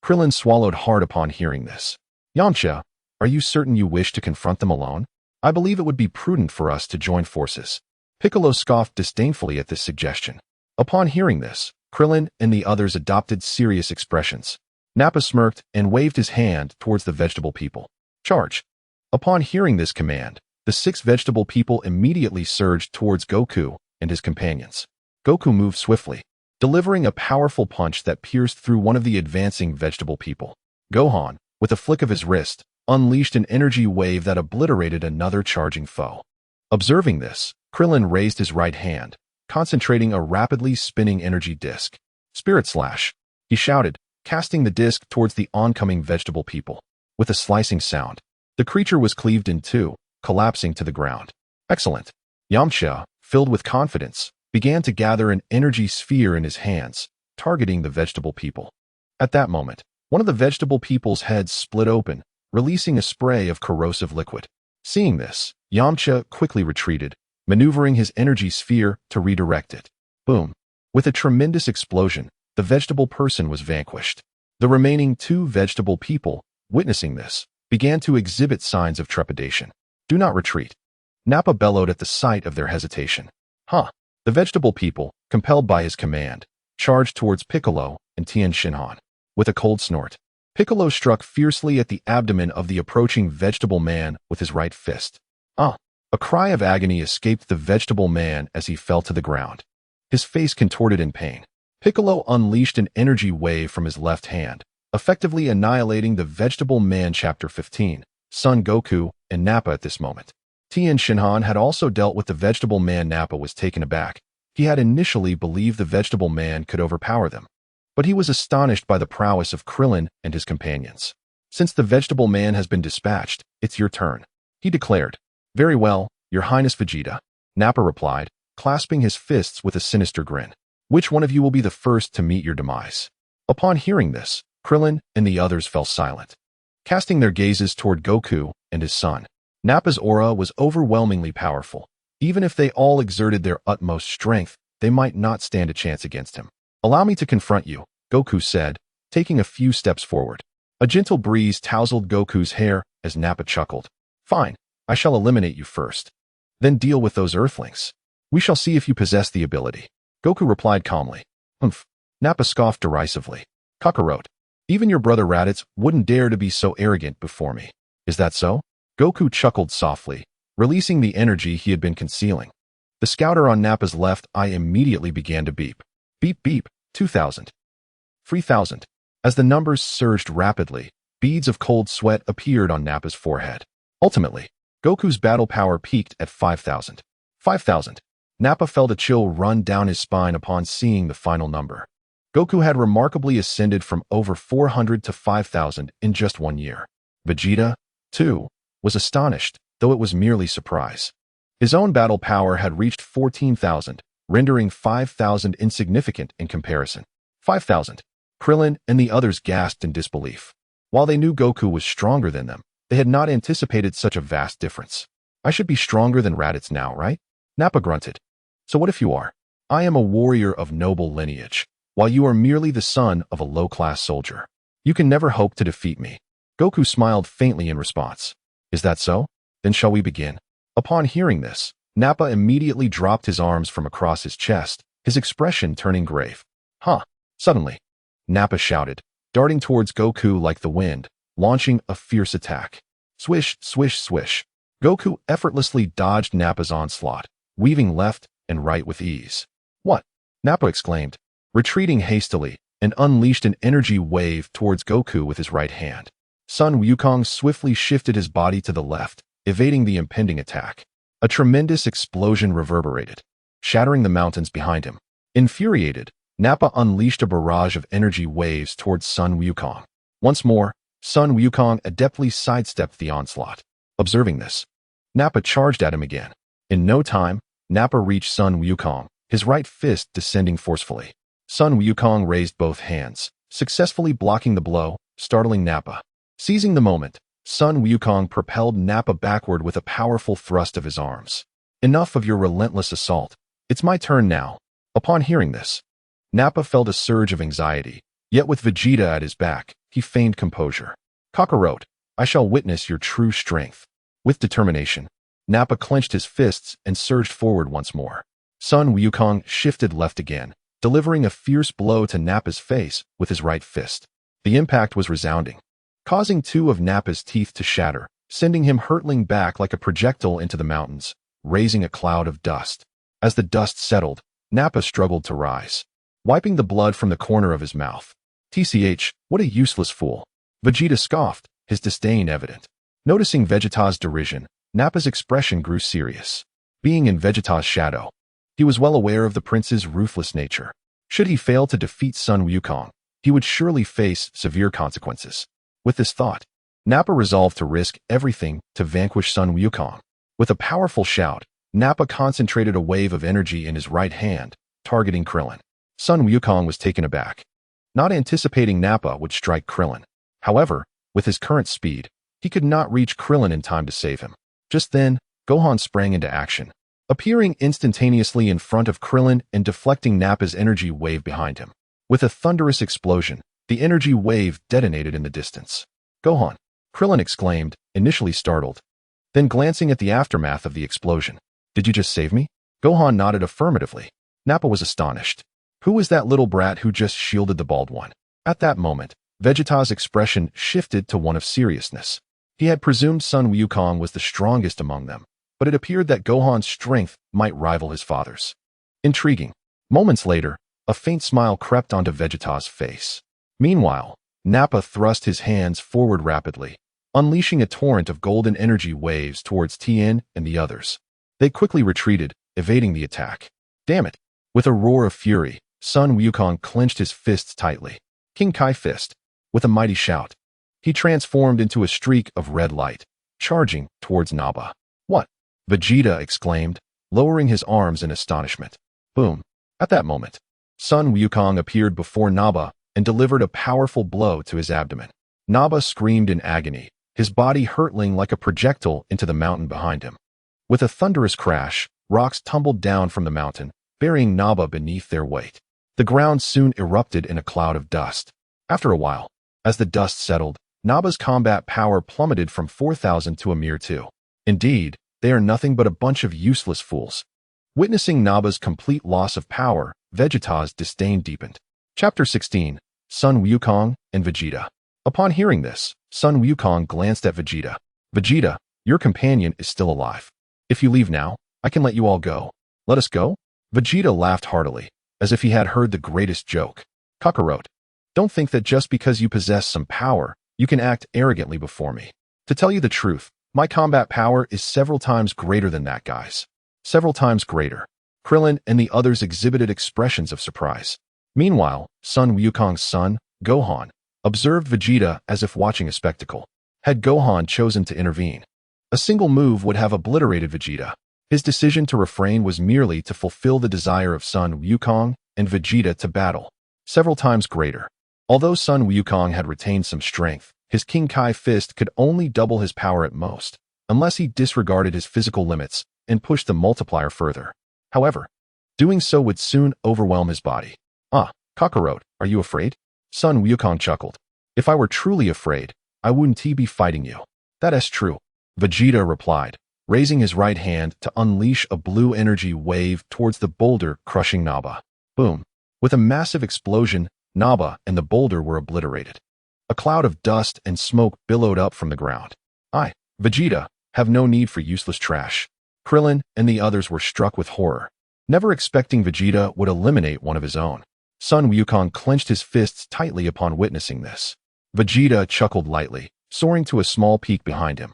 Krillin swallowed hard upon hearing this. Yamcha, are you certain you wish to confront them alone? I believe it would be prudent for us to join forces. Piccolo scoffed disdainfully at this suggestion. Upon hearing this, Krillin and the others adopted serious expressions. Nappa smirked and waved his hand towards the vegetable people. Charge! Upon hearing this command, the 6 vegetable people immediately surged towards Goku and his companions. Goku moved swiftly, delivering a powerful punch that pierced through one of the advancing vegetable people. Gohan, with a flick of his wrist, unleashed an energy wave that obliterated another charging foe. Observing this, Krillin raised his right hand, concentrating a rapidly spinning energy disc. Spirit Slash! He shouted, casting the disc towards the oncoming vegetable people. With a slicing sound, the creature was cleaved in two, collapsing to the ground. Excellent! Yamcha, filled with confidence, began to gather an energy sphere in his hands, targeting the vegetable people. At that moment, one of the vegetable people's heads split open, releasing a spray of corrosive liquid. Seeing this, Yamcha quickly retreated, maneuvering his energy sphere to redirect it. Boom! With a tremendous explosion, the vegetable person was vanquished. The remaining 2 vegetable people, witnessing this, began to exhibit signs of trepidation. Do not retreat. Nappa bellowed at the sight of their hesitation. Huh! The vegetable people, compelled by his command, charged towards Piccolo and Tien Shinhan. With a cold snort, Piccolo struck fiercely at the abdomen of the approaching vegetable man with his right fist. Ah! A cry of agony escaped the vegetable man as he fell to the ground. His face contorted in pain. Piccolo unleashed an energy wave from his left hand, effectively annihilating the vegetable man. Chapter 15, Son Goku and Nappa at this moment. Tien Shinhan had also dealt with the vegetable man. Nappa was taken aback. He had initially believed the vegetable man could overpower them, but he was astonished by the prowess of Krillin and his companions. Since the vegetable man has been dispatched, it's your turn, he declared. Very well, Your Highness Vegeta, Nappa replied, clasping his fists with a sinister grin. Which one of you will be the first to meet your demise? Upon hearing this, Krillin and the others fell silent, casting their gazes toward Goku and his son. Nappa's aura was overwhelmingly powerful. Even if they all exerted their utmost strength, they might not stand a chance against him. Allow me to confront you, Goku said, taking a few steps forward. A gentle breeze tousled Goku's hair as Nappa chuckled. Fine, I shall eliminate you first. Then deal with those Earthlings. We shall see if you possess the ability. Goku replied calmly. Humph. Nappa scoffed derisively. Kakarot. Even your brother Raditz wouldn't dare to be so arrogant before me. Is that so? Goku chuckled softly, releasing the energy he had been concealing. The scouter on Nappa's left eye immediately began to beep. Beep beep, 2,000. 3,000. As the numbers surged rapidly, beads of cold sweat appeared on Nappa's forehead. Ultimately, Goku's battle power peaked at 5,000. 5,000. Nappa felt a chill run down his spine upon seeing the final number. Goku had remarkably ascended from over 400 to 5,000 in just 1 year. Vegeta, too, was astonished, though it was merely surprise. His own battle power had reached 14,000, rendering 5,000 insignificant in comparison. 5,000. Krillin and the others gasped in disbelief. While they knew Goku was stronger than them, they had not anticipated such a vast difference. I should be stronger than Raditz now, right? Nappa grunted. So what if you are? I am a warrior of noble lineage, while you are merely the son of a low-class soldier. You can never hope to defeat me. Goku smiled faintly in response. Is that so? Then shall we begin? Upon hearing this, Nappa immediately dropped his arms from across his chest, his expression turning grave. Huh. Suddenly, Nappa shouted, darting towards Goku like the wind, launching a fierce attack. Swish, swish, swish. Goku effortlessly dodged Nappa's onslaught, weaving left and right with ease. What? Nappa exclaimed, retreating hastily, and unleashed an energy wave towards Goku with his right hand. Son Wukong swiftly shifted his body to the left, evading the impending attack. A tremendous explosion reverberated, shattering the mountains behind him. Infuriated, Nappa unleashed a barrage of energy waves towards Son Wukong. Once more, Son Wukong adeptly sidestepped the onslaught. Observing this, Nappa charged at him again. In no time, Nappa reached Son Wukong, his right fist descending forcefully. Sun Wukong raised both hands, successfully blocking the blow, startling Nappa. Seizing the moment, Sun Wukong propelled Nappa backward with a powerful thrust of his arms. Enough of your relentless assault. It's my turn now. Upon hearing this, Nappa felt a surge of anxiety, yet with Vegeta at his back, he feigned composure. Kakarot, I shall witness your true strength. With determination, Nappa clenched his fists and surged forward once more. Sun Wukong shifted left again, delivering a fierce blow to Nappa's face with his right fist. The impact was resounding, causing two of Nappa's teeth to shatter, sending him hurtling back like a projectile into the mountains, raising a cloud of dust. As the dust settled, Nappa struggled to rise, wiping the blood from the corner of his mouth. TCH, what a useless fool. Vegeta scoffed, his disdain evident. Noticing Vegeta's derision, Nappa's expression grew serious. Being in Vegeta's shadow, he was well aware of the prince's ruthless nature. Should he fail to defeat Sun Wukong, he would surely face severe consequences. With this thought, Nappa resolved to risk everything to vanquish Sun Wukong. With a powerful shout, Nappa concentrated a wave of energy in his right hand, targeting Krillin. Sun Wukong was taken aback, not anticipating Nappa would strike Krillin. However, with his current speed, he could not reach Krillin in time to save him. Just then, Gohan sprang into action, appearing instantaneously in front of Krillin and deflecting Nappa's energy wave behind him. With a thunderous explosion, the energy wave detonated in the distance. Gohan! Krillin exclaimed, initially startled, then glancing at the aftermath of the explosion. Did you just save me? Gohan nodded affirmatively. Nappa was astonished. Who was that little brat who just shielded the bald one? At that moment, Vegeta's expression shifted to one of seriousness. He had presumed Sun Wukong was the strongest among them, but it appeared that Gohan's strength might rival his father's. Intriguing. Moments later, a faint smile crept onto Vegeta's face. Meanwhile, Nappa thrust his hands forward rapidly, unleashing a torrent of golden energy waves towards Tien and the others. They quickly retreated, evading the attack. Damn it! With a roar of fury, Sun Wukong clenched his fists tightly. King Kai Fist. With a mighty shout, he transformed into a streak of red light, charging towards Nappa. What? Vegeta exclaimed, lowering his arms in astonishment. Boom. At that moment, Sun Wukong appeared before Nappa and delivered a powerful blow to his abdomen. Nappa screamed in agony, his body hurtling like a projectile into the mountain behind him. With a thunderous crash, rocks tumbled down from the mountain, burying Nappa beneath their weight. The ground soon erupted in a cloud of dust. After a while, as the dust settled, Nappa's combat power plummeted from 4,000 to a mere 2. Indeed, they are nothing but a bunch of useless fools. Witnessing Nappa's complete loss of power, Vegeta's disdain deepened. Chapter 16, Sun Wukong and Vegeta. Upon hearing this, Sun Wukong glanced at Vegeta. Vegeta, your companion is still alive. If you leave now, I can let you all go. Let us go? Vegeta laughed heartily, as if he had heard the greatest joke. Kakarot, don't think that just because you possess some power, you can act arrogantly before me. To tell you the truth, my combat power is several times greater than that guy's. Several times greater. Krillin and the others exhibited expressions of surprise. Meanwhile, Sun Wukong's son, Gohan, observed Vegeta as if watching a spectacle. Had Gohan chosen to intervene, a single move would have obliterated Vegeta. His decision to refrain was merely to fulfill the desire of Sun Wukong and Vegeta to battle. Several times greater. Although Sun Wukong had retained some strength, his King Kai Fist could only double his power at most, unless he disregarded his physical limits and pushed the multiplier further. However, doing so would soon overwhelm his body. Ah, Kakarot, are you afraid? Sun Wukong chuckled. If I were truly afraid, I wouldn't be fighting you. That is true, Vegeta replied, raising his right hand to unleash a blue energy wave towards the boulder, crushing Nappa. Boom. With a massive explosion, Nappa and the boulder were obliterated. A cloud of dust and smoke billowed up from the ground. I, Vegeta, have no need for useless trash. Krillin and the others were struck with horror, never expecting Vegeta would eliminate one of his own. Sun Wukong clenched his fists tightly upon witnessing this. Vegeta chuckled lightly, soaring to a small peak behind him.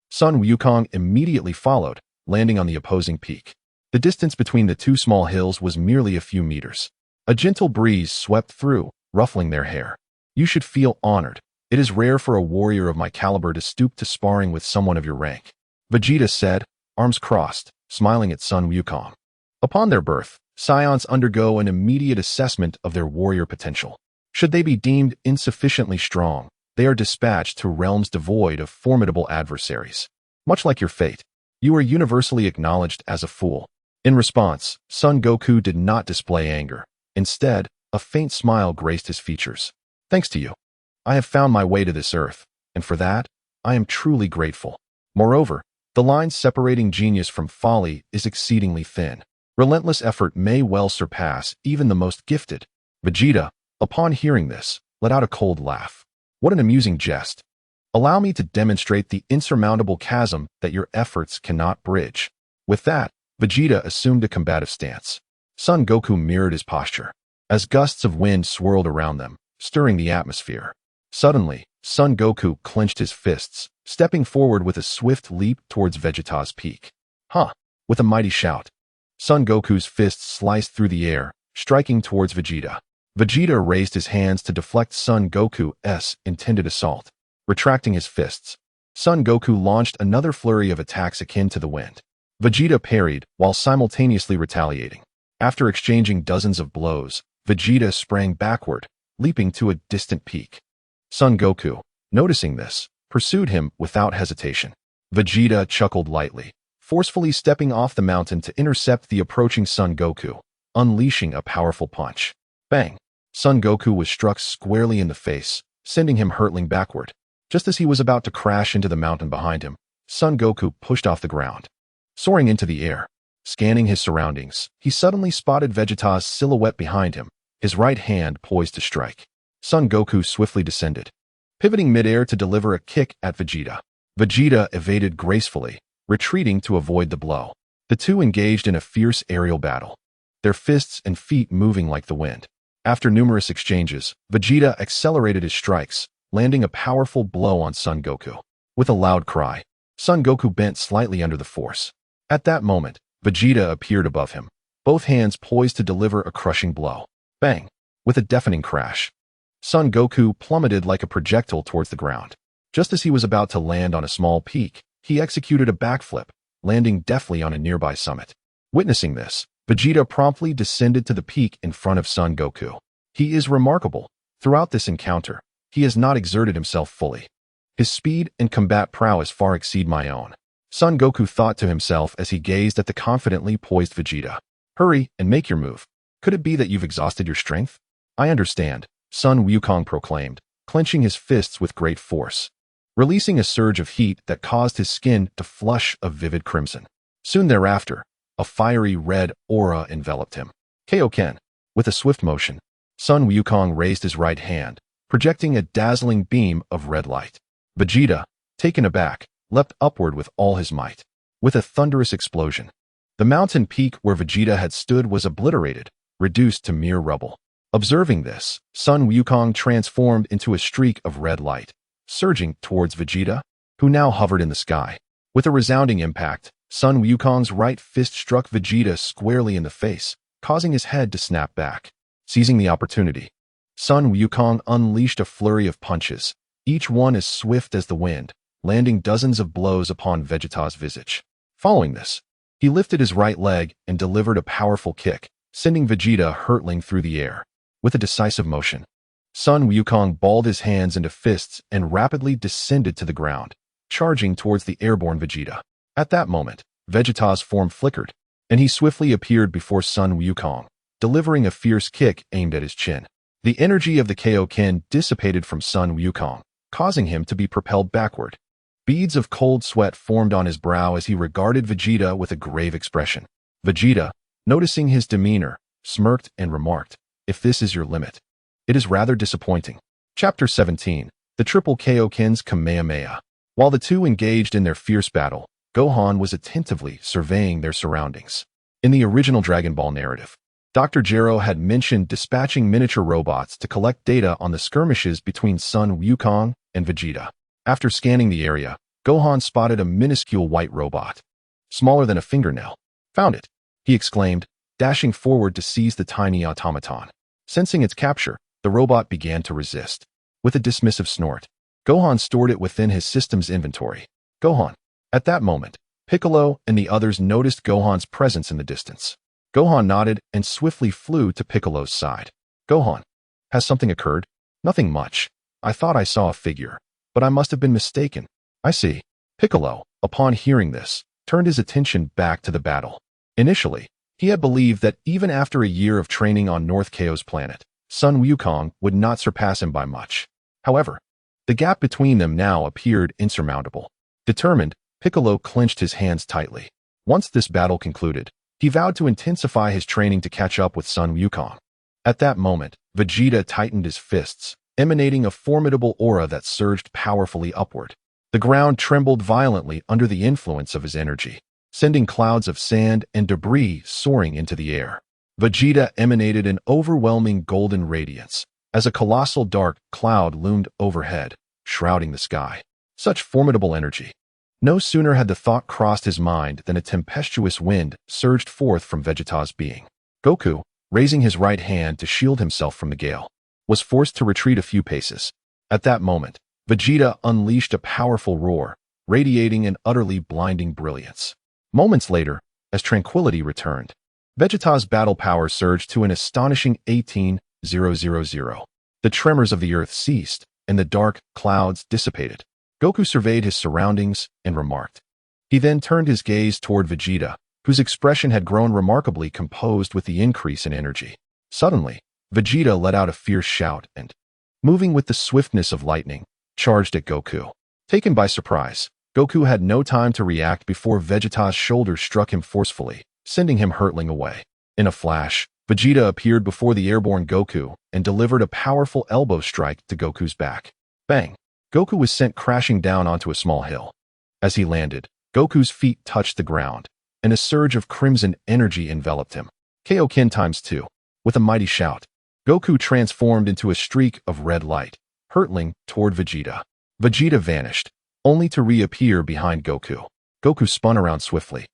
Sun Wukong immediately followed, landing on the opposing peak. The distance between the two small hills was merely a few meters. A gentle breeze swept through, ruffling their hair. You should feel honored. It is rare for a warrior of my caliber to stoop to sparring with someone of your rank, Vegeta said, arms crossed, smiling at Sun Wukong. Upon their birth, Scions undergo an immediate assessment of their warrior potential. Should they be deemed insufficiently strong, they are dispatched to realms devoid of formidable adversaries. Much like your fate, you are universally acknowledged as a fool. In response, Son Goku did not display anger. Instead, a faint smile graced his features. Thanks to you, I have found my way to this earth, and for that, I am truly grateful. Moreover, the line separating genius from folly is exceedingly thin. Relentless effort may well surpass even the most gifted. Vegeta, upon hearing this, let out a cold laugh. What an amusing jest. Allow me to demonstrate the insurmountable chasm that your efforts cannot bridge. With that, Vegeta assumed a combative stance. Son Goku mirrored his posture, as gusts of wind swirled around them, stirring the atmosphere. Suddenly, Son Goku clenched his fists, stepping forward with a swift leap towards Vegeta's peak. Huh! With a mighty shout, Son Goku's fists sliced through the air, striking towards Vegeta. Vegeta raised his hands to deflect Son Goku's intended assault. Retracting his fists, Son Goku launched another flurry of attacks akin to the wind. Vegeta parried while simultaneously retaliating. After exchanging dozens of blows, Vegeta sprang backward, leaping to a distant peak. Son Goku, noticing this, pursued him without hesitation. Vegeta chuckled lightly, forcefully stepping off the mountain to intercept the approaching Son Goku, unleashing a powerful punch. Bang! Son Goku was struck squarely in the face, sending him hurtling backward. Just as he was about to crash into the mountain behind him, Son Goku pushed off the ground. Soaring into the air, scanning his surroundings, he suddenly spotted Vegeta's silhouette behind him, his right hand poised to strike. Son Goku swiftly descended, pivoting midair to deliver a kick at Vegeta. Vegeta evaded gracefully, retreating to avoid the blow. The two engaged in a fierce aerial battle, their fists and feet moving like the wind. After numerous exchanges, Vegeta accelerated his strikes, landing a powerful blow on Son Goku. With a loud cry, Son Goku bent slightly under the force. At that moment, Vegeta appeared above him, both hands poised to deliver a crushing blow. Bang! With a deafening crash, Son Goku plummeted like a projectile towards the ground. Just as he was about to land on a small peak, he executed a backflip, landing deftly on a nearby summit. Witnessing this, Vegeta promptly descended to the peak in front of Son Goku. He is remarkable. Throughout this encounter, he has not exerted himself fully. His speed and combat prowess far exceed my own. Son Goku thought to himself as he gazed at the confidently poised Vegeta. Hurry and make your move. Could it be that you've exhausted your strength? I understand, Son Wukong proclaimed, clenching his fists with great force, releasing a surge of heat that caused his skin to flush a vivid crimson. Soon thereafter, a fiery red aura enveloped him. Kaioken. With a swift motion, Son Wukong raised his right hand, projecting a dazzling beam of red light. Vegeta, taken aback, leapt upward with all his might. With a thunderous explosion, the mountain peak where Vegeta had stood was obliterated, reduced to mere rubble. Observing this, Son Wukong transformed into a streak of red light, surging towards Vegeta, who now hovered in the sky. With a resounding impact, Son Wukong's right fist struck Vegeta squarely in the face, causing his head to snap back. Seizing the opportunity, Son Wukong unleashed a flurry of punches, each one as swift as the wind, landing dozens of blows upon Vegeta's visage. Following this, he lifted his right leg and delivered a powerful kick, sending Vegeta hurtling through the air. With a decisive motion, Son Wukong balled his hands into fists and rapidly descended to the ground, charging towards the airborne Vegeta. At that moment, Vegeta's form flickered, and he swiftly appeared before Son Wukong, delivering a fierce kick aimed at his chin. The energy of the Kaioken dissipated from Son Wukong, causing him to be propelled backward. Beads of cold sweat formed on his brow as he regarded Vegeta with a grave expression. Vegeta, noticing his demeanor, smirked and remarked, "If this is your limit, it is rather disappointing." Chapter 17. The Triple Kaioken's Kamehameha. While the two engaged in their fierce battle, Gohan was attentively surveying their surroundings. In the original Dragon Ball narrative, Dr. Gero had mentioned dispatching miniature robots to collect data on the skirmishes between Son Wukong and Vegeta. After scanning the area, Gohan spotted a minuscule white robot, smaller than a fingernail. "Found it," he exclaimed, dashing forward to seize the tiny automaton. Sensing its capture, the robot began to resist. With a dismissive snort, Gohan stored it within his system's inventory. Gohan. At that moment, Piccolo and the others noticed Gohan's presence in the distance. Gohan nodded and swiftly flew to Piccolo's side. Gohan, has something occurred? Nothing much. I thought I saw a figure, but I must have been mistaken. I see. Piccolo, upon hearing this, turned his attention back to the battle. Initially, he had believed that even after a year of training on North Chao's planet, Sun Wukong would not surpass him by much. However, the gap between them now appeared insurmountable. Determined, Piccolo clenched his hands tightly. Once this battle concluded, he vowed to intensify his training to catch up with Sun Wukong. At that moment, Vegeta tightened his fists, emanating a formidable aura that surged powerfully upward. The ground trembled violently under the influence of his energy, sending clouds of sand and debris soaring into the air. Vegeta emanated an overwhelming golden radiance, as a colossal dark cloud loomed overhead, shrouding the sky. Such formidable energy. No sooner had the thought crossed his mind than a tempestuous wind surged forth from Vegeta's being. Goku, raising his right hand to shield himself from the gale, was forced to retreat a few paces. At that moment, Vegeta unleashed a powerful roar, radiating an utterly blinding brilliance. Moments later, as tranquility returned, Vegeta's battle power surged to an astonishing 18,000. The tremors of the earth ceased, and the dark clouds dissipated. Goku surveyed his surroundings and remarked. He then turned his gaze toward Vegeta, whose expression had grown remarkably composed with the increase in energy. Suddenly, Vegeta let out a fierce shout and, moving with the swiftness of lightning, charged at Goku. Taken by surprise, Goku had no time to react before Vegeta's shoulder struck him forcefully, sending him hurtling away. In a flash, Vegeta appeared before the airborne Goku and delivered a powerful elbow strike to Goku's back. Bang! Goku was sent crashing down onto a small hill. As he landed, Goku's feet touched the ground, and a surge of crimson energy enveloped him. Kaioken ×2. With a mighty shout, Goku transformed into a streak of red light, hurtling toward Vegeta. Vegeta vanished, only to reappear behind Goku. Goku spun around swiftly,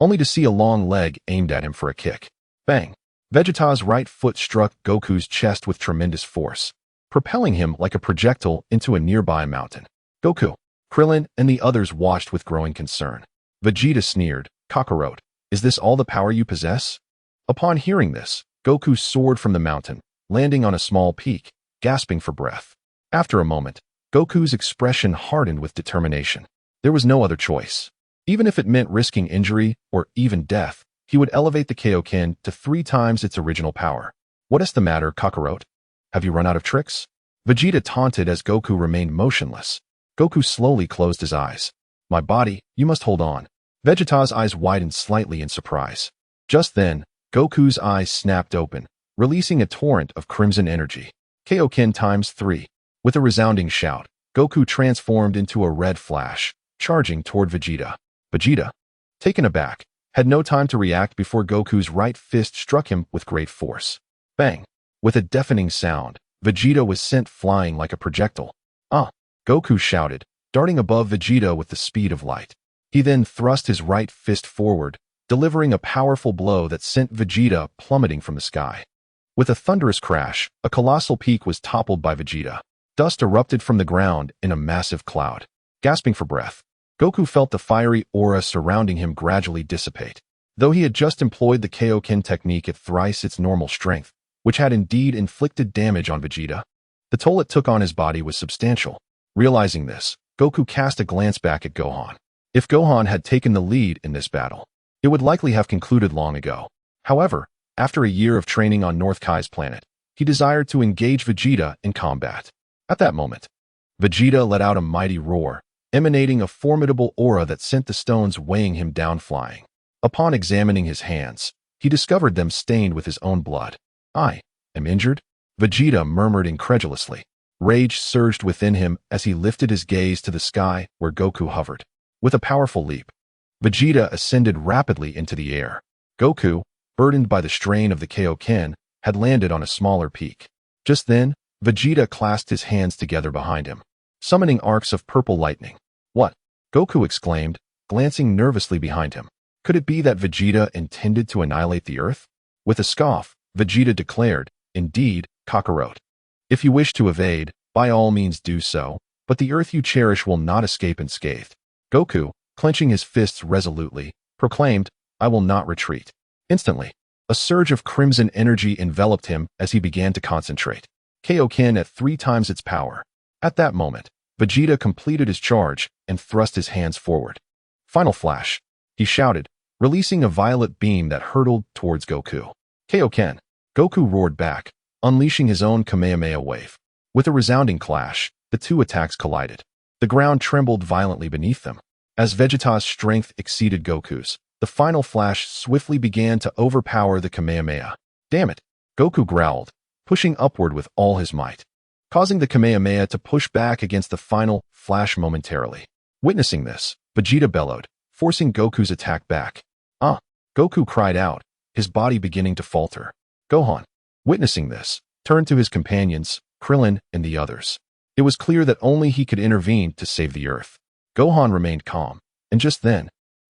only to see a long leg aimed at him for a kick. Bang! Vegeta's right foot struck Goku's chest with tremendous force, propelling him like a projectile into a nearby mountain. Goku, Krillin, and the others watched with growing concern. Vegeta sneered, "Kakarot, is this all the power you possess?" Upon hearing this, Goku soared from the mountain, landing on a small peak, gasping for breath. After a moment, Goku's expression hardened with determination. There was no other choice. Even if it meant risking injury or even death, he would elevate the Kaioken to 3 times its original power. "What is the matter, Kakarot? Have you run out of tricks?" Vegeta taunted as Goku remained motionless. Goku slowly closed his eyes. "My body, you must hold on." Vegeta's eyes widened slightly in surprise. Just then, Goku's eyes snapped open, releasing a torrent of crimson energy. Kaioken ×3. With a resounding shout, Goku transformed into a red flash, charging toward Vegeta. Vegeta, taken aback, had no time to react before Goku's right fist struck him with great force. Bang! With a deafening sound, Vegeta was sent flying like a projectile. "Ah!" Goku shouted, darting above Vegeta with the speed of light. He then thrust his right fist forward, delivering a powerful blow that sent Vegeta plummeting from the sky. With a thunderous crash, a colossal peak was toppled by Vegeta. Dust erupted from the ground in a massive cloud. Gasping for breath, Goku felt the fiery aura surrounding him gradually dissipate. Though he had just employed the Kaioken technique at thrice its normal strength, which had indeed inflicted damage on Vegeta, the toll it took on his body was substantial. Realizing this, Goku cast a glance back at Gohan. If Gohan had taken the lead in this battle, it would likely have concluded long ago. However, after a year of training on North Kai's planet, he desired to engage Vegeta in combat. At that moment, Vegeta let out a mighty roar, emanating a formidable aura that sent the stones weighing him down flying. Upon examining his hands, he discovered them stained with his own blood. "I am injured?" Vegeta murmured incredulously. Rage surged within him as he lifted his gaze to the sky where Goku hovered. With a powerful leap, Vegeta ascended rapidly into the air. Goku, burdened by the strain of the Kaioken, had landed on a smaller peak. Just then, Vegeta clasped his hands together behind him, summoning arcs of purple lightning. "What?" Goku exclaimed, glancing nervously behind him. Could it be that Vegeta intended to annihilate the Earth? With a scoff, Vegeta declared, "Indeed, Kakarot. If you wish to evade, by all means do so, but the Earth you cherish will not escape unscathed." Goku, clenching his fists resolutely, proclaimed, "I will not retreat." Instantly, A surge of crimson energy enveloped him as he began to concentrate. Kaioken at 3 times its power. At that moment, Vegeta completed his charge and thrust his hands forward. Final flash, he shouted, releasing a violet beam that hurtled towards Goku. Kaioken. Goku roared back, unleashing his own Kamehameha wave. With a resounding clash, the two attacks collided. The ground trembled violently beneath them. As Vegeta's strength exceeded Goku's, the final flash swiftly began to overpower the Kamehameha. Damn it! Goku growled, pushing upward with all his might, causing the Kamehameha to push back against the final flash momentarily. Witnessing this, Vegeta bellowed, forcing Goku's attack back. Goku cried out, his body beginning to falter. Gohan, witnessing this, turned to his companions, Krillin and the others. It was clear that only he could intervene to save the Earth. Gohan remained calm, and just then,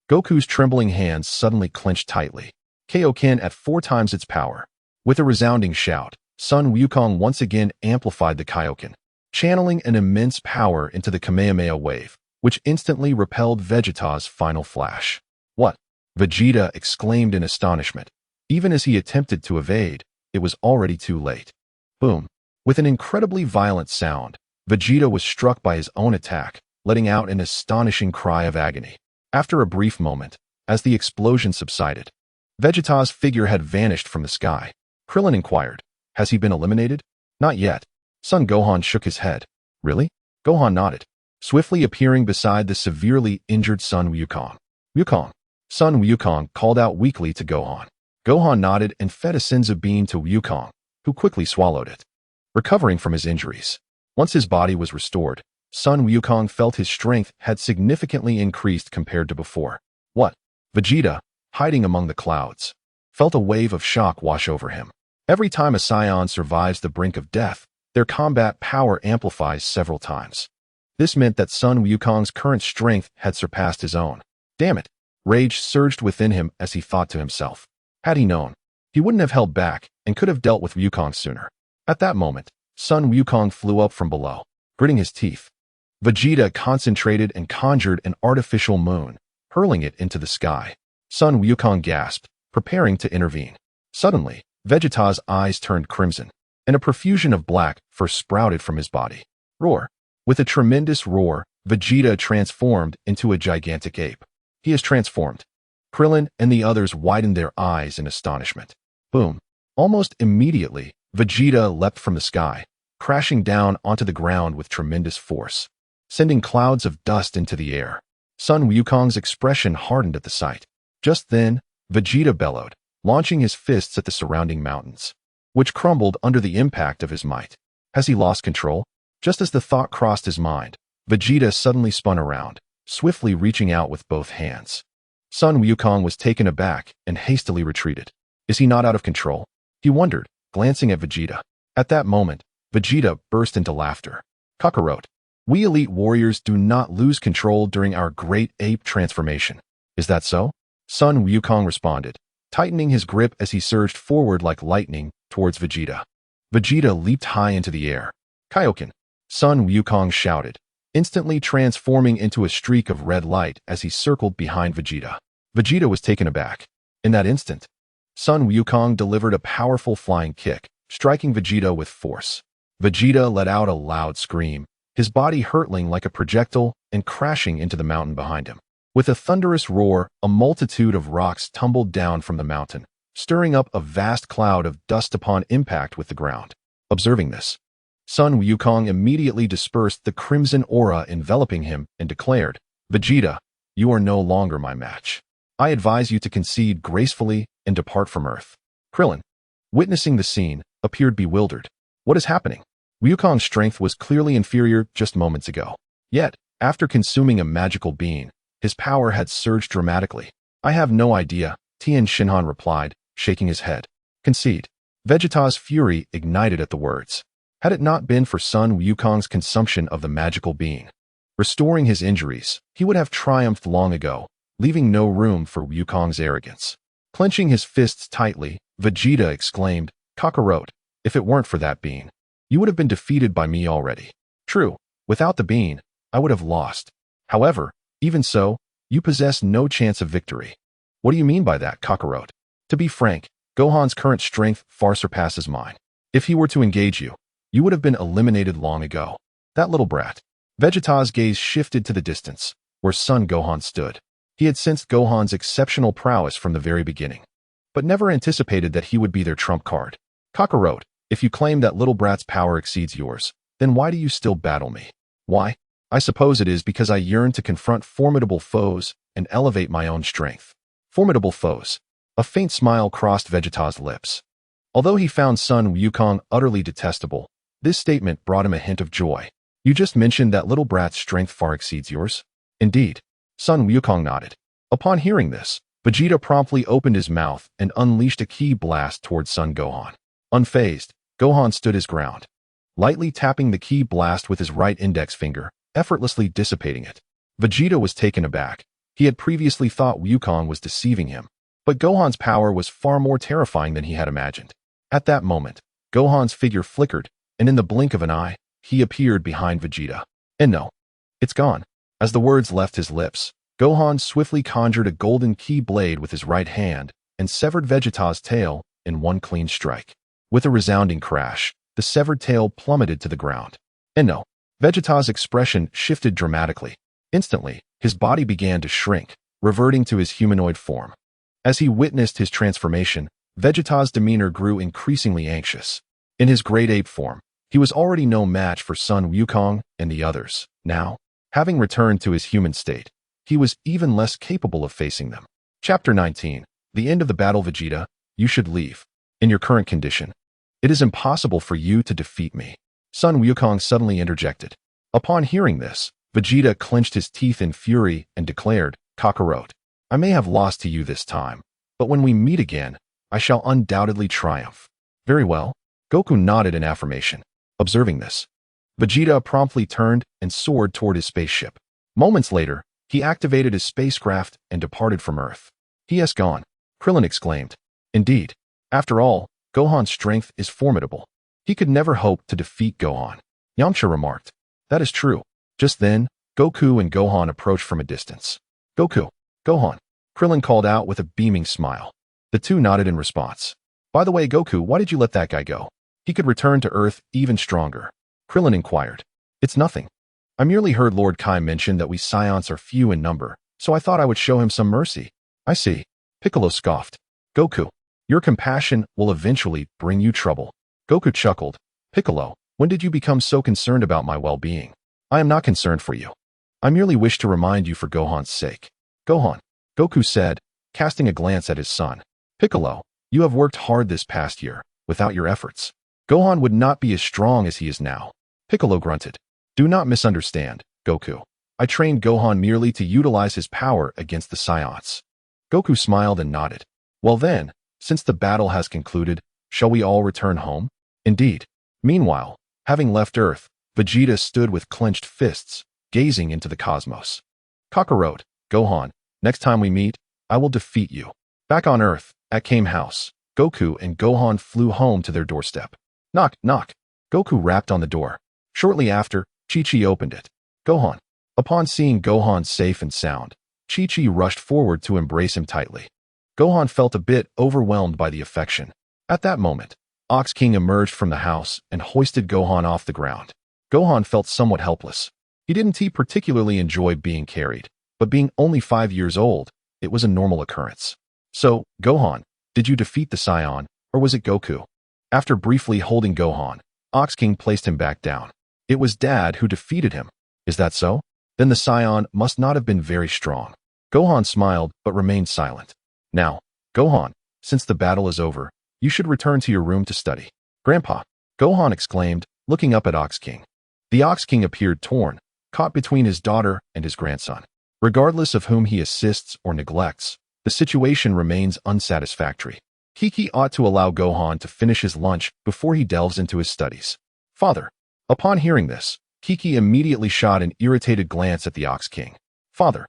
Goku's trembling hands suddenly clenched tightly. Kaioken at 4 times its power. With a resounding shout, Son Wukong once again amplified the Kaioken, channeling an immense power into the Kamehameha wave, which instantly repelled Vegeta's final flash. What? Vegeta exclaimed in astonishment. Even as he attempted to evade, it was already too late. Boom. With an incredibly violent sound, Vegeta was struck by his own attack, letting out an astonishing cry of agony. After a brief moment, as the explosion subsided, Vegeta's figure had vanished from the sky. Krillin inquired, has he been eliminated? Not yet. Son Gohan shook his head. Really? Gohan nodded, swiftly appearing beside the severely injured Son Wukong. Wukong. Son Wukong called out weakly to Gohan. Gohan nodded and fed a Senzu bean to Wukong, who quickly swallowed it. Recovering from his injuries, once his body was restored, Son Wukong felt his strength had significantly increased compared to before. What? Vegeta, hiding among the clouds, felt a wave of shock wash over him. Every time a Saiyan survives the brink of death, their combat power amplifies several times. This meant that Son Wukong's current strength had surpassed his own. Damn it! Rage surged within him as he thought to himself. Had he known, he wouldn't have held back and could have dealt with Wukong sooner. At that moment, Son Wukong flew up from below, gritting his teeth. Vegeta concentrated and conjured an artificial moon, hurling it into the sky. Son Wukong gasped, preparing to intervene. Suddenly, Vegeta's eyes turned crimson, and a profusion of black first sprouted from his body. Roar! With a tremendous roar, Vegeta transformed into a gigantic ape. He is transformed. Krillin and the others widened their eyes in astonishment. Boom! Almost immediately, Vegeta leapt from the sky, crashing down onto the ground with tremendous force, sending clouds of dust into the air. Son Wukong's expression hardened at the sight. Just then, Vegeta bellowed, launching his fists at the surrounding mountains, which crumbled under the impact of his might. Has he lost control? Just as the thought crossed his mind, Vegeta suddenly spun around, swiftly reaching out with both hands. Son Wukong was taken aback and hastily retreated. Is he not out of control? He wondered, glancing at Vegeta. At that moment, Vegeta burst into laughter. Kakarot. We elite warriors do not lose control during our great ape transformation. Is that so? Son Wukong responded, tightening his grip as he surged forward like lightning towards Vegeta. Vegeta leaped high into the air. Kaioken. Son Wukong shouted, instantly transforming into a streak of red light as he circled behind Vegeta. Vegeta was taken aback. In that instant, Son Wukong delivered a powerful flying kick, striking Vegeta with force. Vegeta let out a loud scream, his body hurtling like a projectile and crashing into the mountain behind him. With a thunderous roar, a multitude of rocks tumbled down from the mountain, stirring up a vast cloud of dust upon impact with the ground. Observing this, Son Wukong immediately dispersed the crimson aura enveloping him and declared, Vegeta, you are no longer my match. I advise you to concede gracefully and depart from Earth. Krillin, witnessing the scene, appeared bewildered. What is happening? Wukong's strength was clearly inferior just moments ago. Yet, after consuming a magical bean, his power had surged dramatically. I have no idea, Tien Shinhan replied, shaking his head. Concede. Vegeta's fury ignited at the words. Had it not been for Son Wukong's consumption of the magical bean, restoring his injuries, he would have triumphed long ago, leaving no room for Wukong's arrogance. Clenching his fists tightly, Vegeta exclaimed, Kakarot, if it weren't for that bean, you would have been defeated by me already. True, without the bean, I would have lost. However, even so, you possess no chance of victory. What do you mean by that, Kakarot? To be frank, Gohan's current strength far surpasses mine. If he were to engage you, you would have been eliminated long ago. That little brat. Vegeta's gaze shifted to the distance, where Son Gohan stood. He had sensed Gohan's exceptional prowess from the very beginning, but never anticipated that he would be their trump card. Kakarot, if you claim that little brat's power exceeds yours, then why do you still battle me? Why? I suppose it is because I yearn to confront formidable foes and elevate my own strength. Formidable foes. A faint smile crossed Vegeta's lips. Although he found Son Wukong utterly detestable, this statement brought him a hint of joy. You just mentioned that little brat's strength far exceeds yours? Indeed. Son Wukong nodded. Upon hearing this, Vegeta promptly opened his mouth and unleashed a ki blast towards Son Gohan. Unfazed, Gohan stood his ground, lightly tapping the ki blast with his right index finger, effortlessly dissipating it. Vegeta was taken aback. He had previously thought Wukong was deceiving him, but Gohan's power was far more terrifying than he had imagined. At that moment, Gohan's figure flickered, and in the blink of an eye, he appeared behind Vegeta. And no, it's gone. As the words left his lips, Gohan swiftly conjured a golden ki blade with his right hand and severed Vegeta's tail in one clean strike. With a resounding crash, the severed tail plummeted to the ground. And no, Vegeta's expression shifted dramatically. Instantly, his body began to shrink, reverting to his humanoid form. As he witnessed his transformation, Vegeta's demeanor grew increasingly anxious. In his great ape form, he was already no match for Son Wukong and the others. Now, having returned to his human state, he was even less capable of facing them. Chapter 19. The end of the battle. Vegeta, you should leave. In your current condition, it is impossible for you to defeat me. Son Wukong suddenly interjected. Upon hearing this, Vegeta clenched his teeth in fury and declared, Kakarot, I may have lost to you this time, but when we meet again, I shall undoubtedly triumph. Very well. Goku nodded in affirmation. Observing this, Vegeta promptly turned and soared toward his spaceship. Moments later, he activated his spacecraft and departed from Earth. He has gone, Krillin exclaimed. Indeed. After all, Gohan's strength is formidable. He could never hope to defeat Gohan. Yamcha remarked. That is true. Just then, Goku and Gohan approached from a distance. Goku, Gohan, Krillin called out with a beaming smile. The two nodded in response. By the way, Goku, why did you let that guy go? He could return to Earth even stronger. Krillin inquired. It's nothing. I merely heard Lord Kai mention that we Saiyans are few in number, so I thought I would show him some mercy. I see. Piccolo scoffed. Goku, your compassion will eventually bring you trouble. Goku chuckled. Piccolo, when did you become so concerned about my well-being? I am not concerned for you. I merely wish to remind you for Gohan's sake. Gohan, Goku said, casting a glance at his son. Piccolo, you have worked hard this past year. Without your efforts, Gohan would not be as strong as he is now. Piccolo grunted. Do not misunderstand, Goku. I trained Gohan merely to utilize his power against the Saiyans. Goku smiled and nodded. Well then, since the battle has concluded, shall we all return home? Indeed. Meanwhile, having left Earth, Vegeta stood with clenched fists, gazing into the cosmos. Kakarot, Gohan, next time we meet, I will defeat you. Back on Earth, at Kame House, Goku and Gohan flew home to their doorstep. Knock, knock. Goku rapped on the door. Shortly after, Chi-Chi opened it. Gohan. Upon seeing Gohan safe and sound, Chi-Chi rushed forward to embrace him tightly. Gohan felt a bit overwhelmed by the affection. At that moment, Ox King emerged from the house and hoisted Gohan off the ground. Gohan felt somewhat helpless. He didn't particularly enjoy being carried, but being only 5 years old, it was a normal occurrence. So, Gohan, did you defeat the Saiyan, or was it Goku? After briefly holding Gohan, Ox King placed him back down. It was Dad who defeated him. Is that so? Then the Saiyan must not have been very strong. Gohan smiled but remained silent. Now, Gohan, since the battle is over, you should return to your room to study. Grandpa, Gohan exclaimed, looking up at Ox King. The Ox King appeared torn, caught between his daughter and his grandson. Regardless of whom he assists or neglects, the situation remains unsatisfactory. Kiki ought to allow Gohan to finish his lunch before he delves into his studies. Father. Upon hearing this, Kiki immediately shot an irritated glance at the Ox King. Father.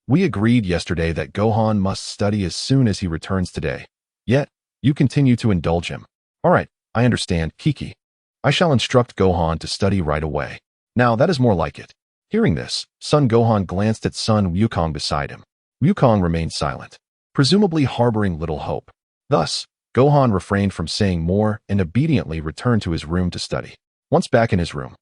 We agreed yesterday that Gohan must study as soon as he returns today. Yet, you continue to indulge him. All right, I understand, Kiki. I shall instruct Gohan to study right away. Now that is more like it. Hearing this, Son Gohan glanced at Son Wukong beside him. Wukong remained silent, presumably harboring little hope. Thus, Gohan refrained from saying more and obediently returned to his room to study. Once back in his room,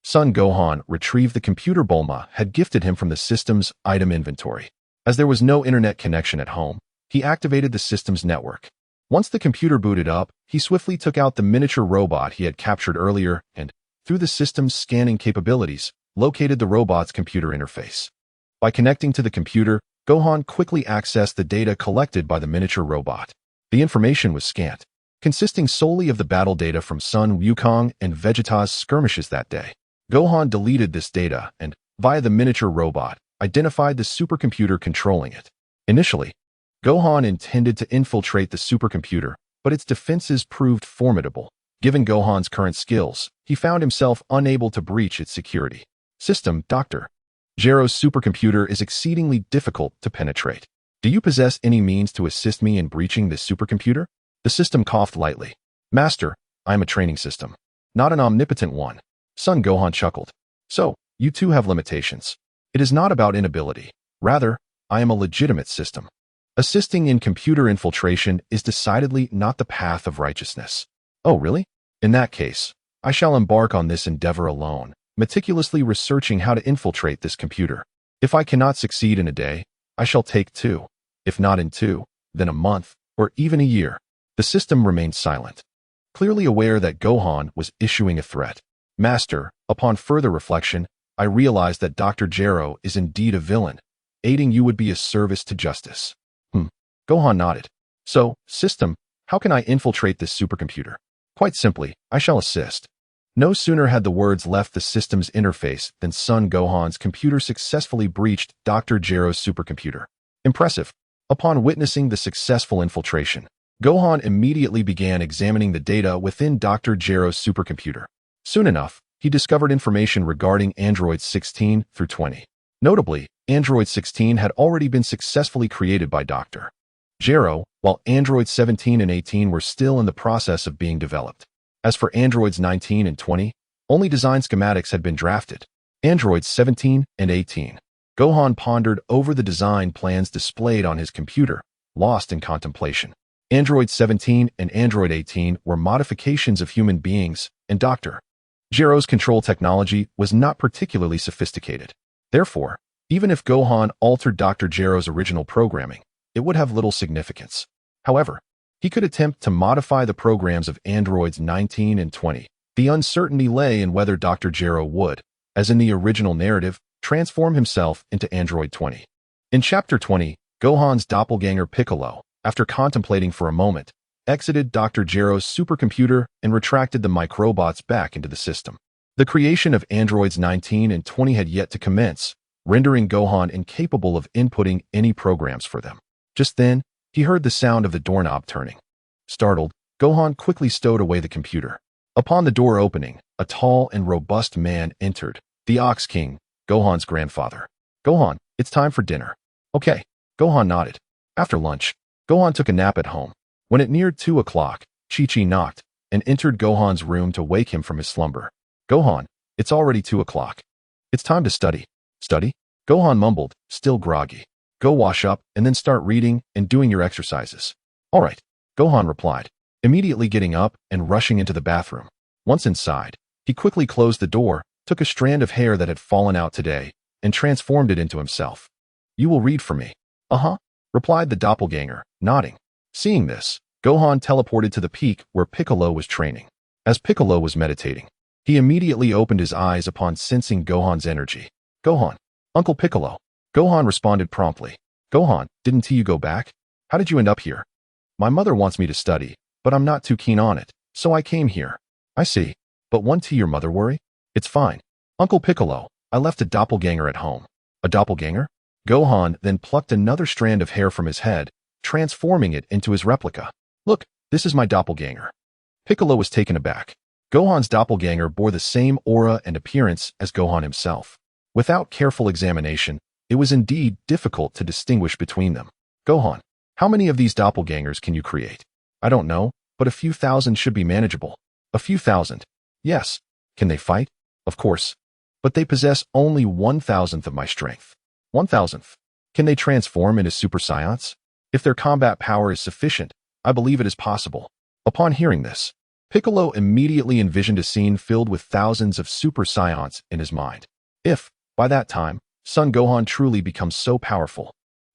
Son Gohan retrieved the computer Bulma had gifted him from the system's item inventory. As there was no internet connection at home, he activated the system's network. Once the computer booted up, he swiftly took out the miniature robot he had captured earlier and, through the system's scanning capabilities, located the robot's computer interface. By connecting to the computer, Gohan quickly accessed the data collected by the miniature robot. The information was scant, consisting solely of the battle data from Sun Wukong and Vegeta's skirmishes that day. Gohan deleted this data and, via the miniature robot, identified the supercomputer controlling it. Initially, Gohan intended to infiltrate the supercomputer, but its defenses proved formidable. Given Gohan's current skills, he found himself unable to breach its security. System, Dr. Gero's supercomputer is exceedingly difficult to penetrate. Do you possess any means to assist me in breaching this supercomputer? The system coughed lightly. Master, I am a training system, not an omnipotent one. Son Gohan chuckled. So, you too have limitations. It is not about inability. Rather, I am a legitimate system. Assisting in computer infiltration is decidedly not the path of righteousness. Oh, really? In that case, I shall embark on this endeavor alone, meticulously researching how to infiltrate this computer. If I cannot succeed in a day, I shall take 2. If not in 2, then a month, or even a year. The system remained silent, clearly aware that Gohan was issuing a threat. Master, upon further reflection, I realized that Dr. Gero is indeed a villain. Aiding you would be a service to justice. Gohan nodded. So, system, how can I infiltrate this supercomputer? Quite simply, I shall assist. No sooner had the words left the system's interface than Son Gohan's computer successfully breached Dr. Gero's supercomputer. Impressive. Upon witnessing the successful infiltration, Gohan immediately began examining the data within Dr. Gero's supercomputer. Soon enough, he discovered information regarding androids 16 through 20. Notably, Android 16 had already been successfully created by Dr. Gero, while androids 17 and 18 were still in the process of being developed. As for androids 19 and 20, only design schematics had been drafted. Androids 17 and 18. Gohan pondered over the design plans displayed on his computer, lost in contemplation. Android 17 and Android 18 were modifications of human beings, and Dr. Gero's control technology was not particularly sophisticated. Therefore, even if Gohan altered Dr. Gero's original programming, it would have little significance. However, he could attempt to modify the programs of androids 19 and 20. The uncertainty lay in whether Dr. Gero would, as in the original narrative, transform himself into android 20. In Chapter 20, Gohan's doppelganger Piccolo, after contemplating for a moment, exited Dr. Gero's supercomputer and retracted the microbots back into the system. The creation of androids 19 and 20 had yet to commence, rendering Gohan incapable of inputting any programs for them. Just then, he heard the sound of the doorknob turning. Startled, Gohan quickly stowed away the computer. Upon the door opening, a tall and robust man entered, the Ox King, Gohan's grandfather. Gohan, it's time for dinner. Okay, Gohan nodded. After lunch, Gohan took a nap at home. When it neared 2 o'clock, Chi-Chi knocked and entered Gohan's room to wake him from his slumber. Gohan, it's already 2 o'clock. It's time to study. Study? Gohan mumbled, still groggy. Go wash up and then start reading and doing your exercises. All right, Gohan replied, immediately getting up and rushing into the bathroom. Once inside, he quickly closed the door, took a strand of hair that had fallen out today, and transformed it into himself. You will read for me. Uh-huh, replied the doppelganger, nodding. Seeing this, Gohan teleported to the peak where Piccolo was training. As Piccolo was meditating, he immediately opened his eyes upon sensing Gohan's energy. Gohan, Uncle Piccolo. Gohan responded promptly. Gohan, didn't you go back? How did you end up here? My mother wants me to study, but I'm not too keen on it, so I came here. I see. But won't your mother worry? It's fine. Uncle Piccolo, I left a doppelganger at home. A doppelganger? Gohan then plucked another strand of hair from his head, transforming it into his replica. Look, this is my doppelganger. Piccolo was taken aback. Gohan's doppelganger bore the same aura and appearance as Gohan himself. Without careful examination, it was indeed difficult to distinguish between them. Gohan, how many of these doppelgangers can you create? I don't know, but a few thousand should be manageable. A few thousand. Yes. Can they fight? Of course. But they possess only 1,000th of my strength. 1,000th. Can they transform into Super Saiyans? If their combat power is sufficient, I believe it is possible. Upon hearing this, Piccolo immediately envisioned a scene filled with thousands of Super Saiyans in his mind. If, by that time, Son Gohan truly becomes so powerful,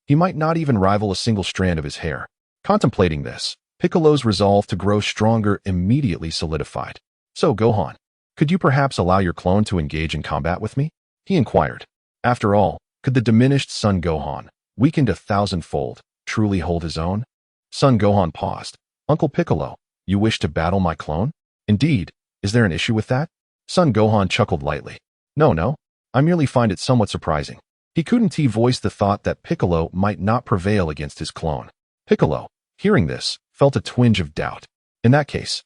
he might not even rival a single strand of his hair. Contemplating this, Piccolo's resolve to grow stronger immediately solidified. So, Gohan, could you perhaps allow your clone to engage in combat with me? He inquired. After all, could the diminished Son Gohan, weakened 1,000-fold, truly hold his own? Son Gohan paused. Uncle Piccolo, you wish to battle my clone? Indeed, is there an issue with that? Son Gohan chuckled lightly. No, I merely find it somewhat surprising. He couldn't voice the thought that Piccolo might not prevail against his clone. Piccolo, hearing this, felt a twinge of doubt. In that case,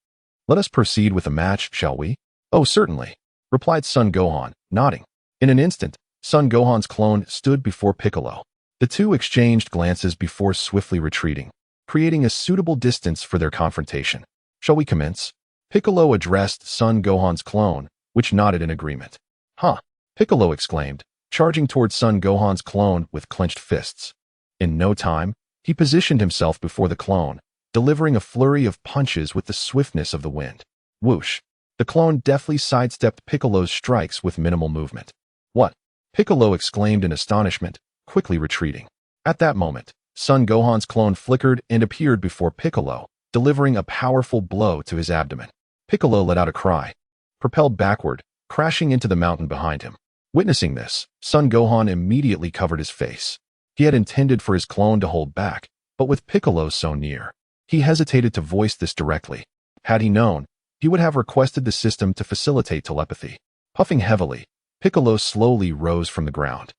let us proceed with the match, shall we? Oh, certainly, replied Son Gohan, nodding. In an instant, Son Gohan's clone stood before Piccolo. The two exchanged glances before swiftly retreating, creating a suitable distance for their confrontation. Shall we commence? Piccolo addressed Son Gohan's clone, which nodded in agreement. Huh, Piccolo exclaimed, charging towards Son Gohan's clone with clenched fists. In no time, he positioned himself before the clone, delivering a flurry of punches with the swiftness of the wind. Whoosh! The clone deftly sidestepped Piccolo's strikes with minimal movement. What? Piccolo exclaimed in astonishment, quickly retreating. At that moment, Son Gohan's clone flickered and appeared before Piccolo, delivering a powerful blow to his abdomen. Piccolo let out a cry, propelled backward, crashing into the mountain behind him. Witnessing this, Son Gohan immediately covered his face. He had intended for his clone to hold back, but with Piccolo so near, he hesitated to voice this directly. Had he known, he would have requested the system to facilitate telepathy. Puffing heavily, Piccolo slowly rose from the ground.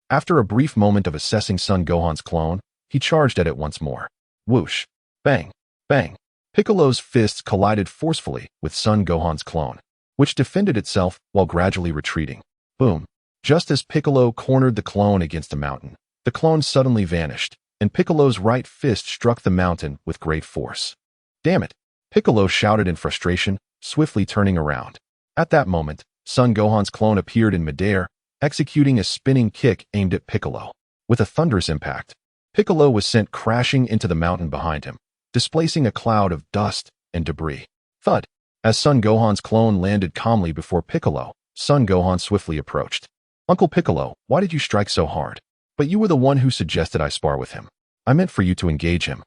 After a brief moment of assessing Son Gohan's clone, he charged at it once more. Whoosh! Bang! Bang! Piccolo's fists collided forcefully with Son Gohan's clone, which defended itself while gradually retreating. Boom! Just as Piccolo cornered the clone against a mountain, the clone suddenly vanished, and Piccolo's right fist struck the mountain with great force. Damn it! Piccolo shouted in frustration, swiftly turning around. At that moment, Son Gohan's clone appeared in midair, executing a spinning kick aimed at Piccolo. With a thunderous impact, Piccolo was sent crashing into the mountain behind him, displacing a cloud of dust and debris. Thud! As Son Gohan's clone landed calmly before Piccolo, Son Gohan swiftly approached. Uncle Piccolo, why did you strike so hard? But you were the one who suggested I spar with him. I meant for you to engage him,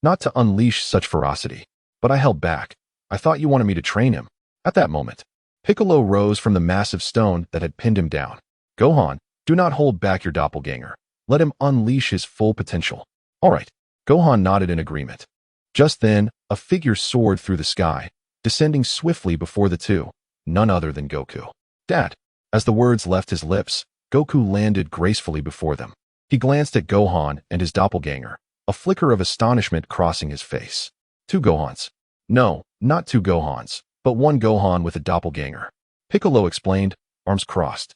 not to unleash such ferocity. But I held back. I thought you wanted me to train him. At that moment, Piccolo rose from the massive stone that had pinned him down. Gohan, do not hold back your doppelganger. Let him unleash his full potential. All right. Gohan nodded in agreement. Just then, a figure soared through the sky, descending swiftly before the two, none other than Goku. Dad! As the words left his lips, Goku landed gracefully before them. He glanced at Gohan and his doppelganger, a flicker of astonishment crossing his face. Two Gohans. No, not two Gohans, but one Gohan with a doppelganger. Piccolo explained, arms crossed.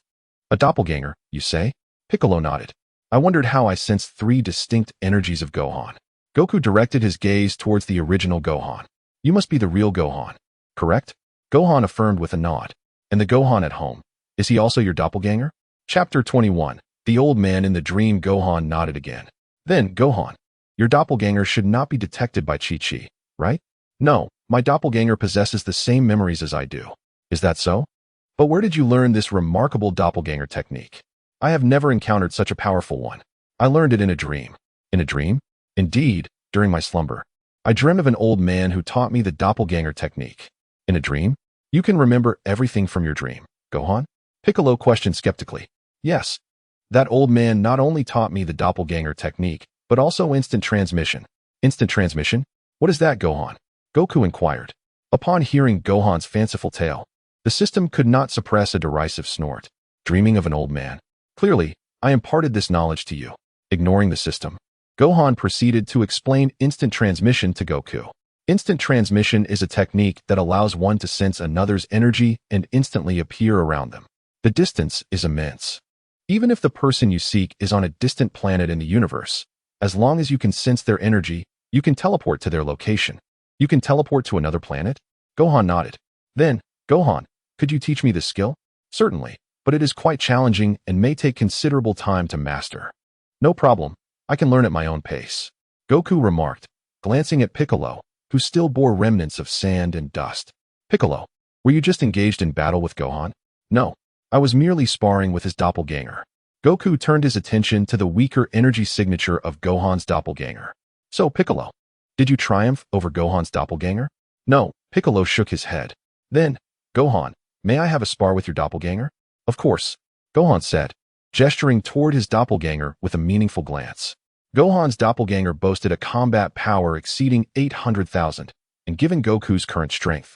A doppelganger, you say? Piccolo nodded. I wondered how I sensed three distinct energies of Gohan. Goku directed his gaze towards the original Gohan. You must be the real Gohan, correct? Gohan affirmed with a nod. And the Gohan at home, is he also your doppelganger? Chapter 21. The old man in the dream. Gohan nodded again. Then, Gohan, your doppelganger should not be detected by Chi-Chi, right? No, my doppelganger possesses the same memories as I do. Is that so? But where did you learn this remarkable doppelganger technique? I have never encountered such a powerful one. I learned it in a dream. In a dream? Indeed, during my slumber. I dreamt of an old man who taught me the doppelganger technique. In a dream? You can remember everything from your dream, Gohan? Piccolo questioned skeptically. Yes. That old man not only taught me the doppelganger technique, but also instant transmission. Instant transmission? What is that, Gohan? Goku inquired. Upon hearing Gohan's fanciful tale, the system could not suppress a derisive snort. Dreaming of an old man. Clearly, I imparted this knowledge to you. Ignoring the system, Gohan proceeded to explain instant transmission to Goku. Instant transmission is a technique that allows one to sense another's energy and instantly appear around them. The distance is immense. Even if the person you seek is on a distant planet in the universe, as long as you can sense their energy, you can teleport to their location. You can teleport to another planet? Gohan nodded. Then, Gohan, could you teach me this skill? Certainly, but it is quite challenging and may take considerable time to master. No problem, I can learn at my own pace. Goku remarked, glancing at Piccolo, who still bore remnants of sand and dust. Piccolo, were you just engaged in battle with Gohan? No, I was merely sparring with his doppelganger. Goku turned his attention to the weaker energy signature of Gohan's doppelganger. So, Piccolo, did you triumph over Gohan's doppelganger? No, Piccolo shook his head. Then, Gohan, may I have a spar with your doppelganger? Of course, Gohan said, gesturing toward his doppelganger with a meaningful glance. Gohan's doppelganger boasted a combat power exceeding 800,000, and given Goku's current strength,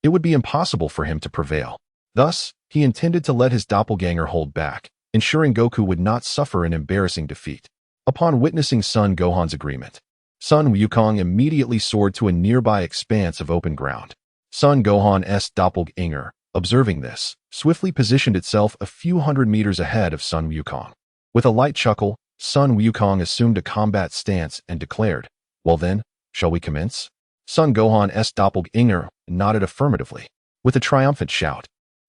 it would be impossible for him to prevail. Thus, he intended to let his doppelganger hold back, ensuring Goku would not suffer an embarrassing defeat. Upon witnessing Son Gohan's agreement, Son Wukong immediately soared to a nearby expanse of open ground. Son Gohan's doppelganger, observing this, swiftly positioned itself a few hundred meters ahead of Son Wukong. With a light chuckle, Son Wukong assumed a combat stance and declared, "Well then, shall we commence?" Son Gohan's doppelganger nodded affirmatively. With a triumphant shout,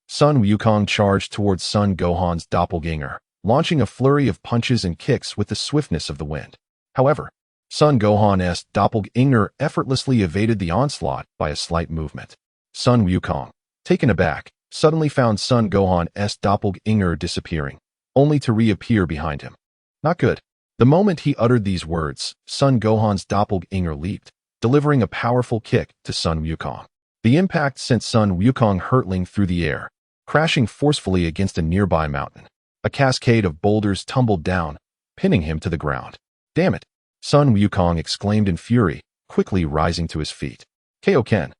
Son Wukong charged towards Son Gohan's doppelganger, launching a flurry of punches and kicks with the swiftness of the wind. However, Son Gohan's doppelganger effortlessly evaded the onslaught by a slight movement. Son Wukong, taken aback, suddenly found Son Gohan's doppelganger disappearing, only to reappear behind him. Not good. The moment he uttered these words, Son Gohan's doppelganger leaped, delivering a powerful kick to Son Wukong. The impact sent Son Wukong hurtling through the air, crashing forcefully against a nearby mountain. A cascade of boulders tumbled down, pinning him to the ground. Damn it! Son Wukong exclaimed in fury, quickly rising to his feet. Kaioken!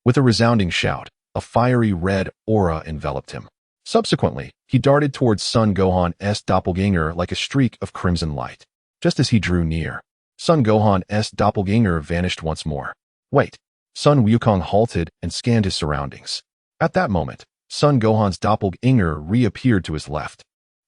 With a resounding shout, a fiery red aura enveloped him. Subsequently, he darted towards Son Gohan's doppelganger like a streak of crimson light. Just as he drew near, Son Gohan's doppelganger vanished once more. Wait! Son Wukong halted and scanned his surroundings. At that moment, Son Gohan's doppelganger reappeared to his left,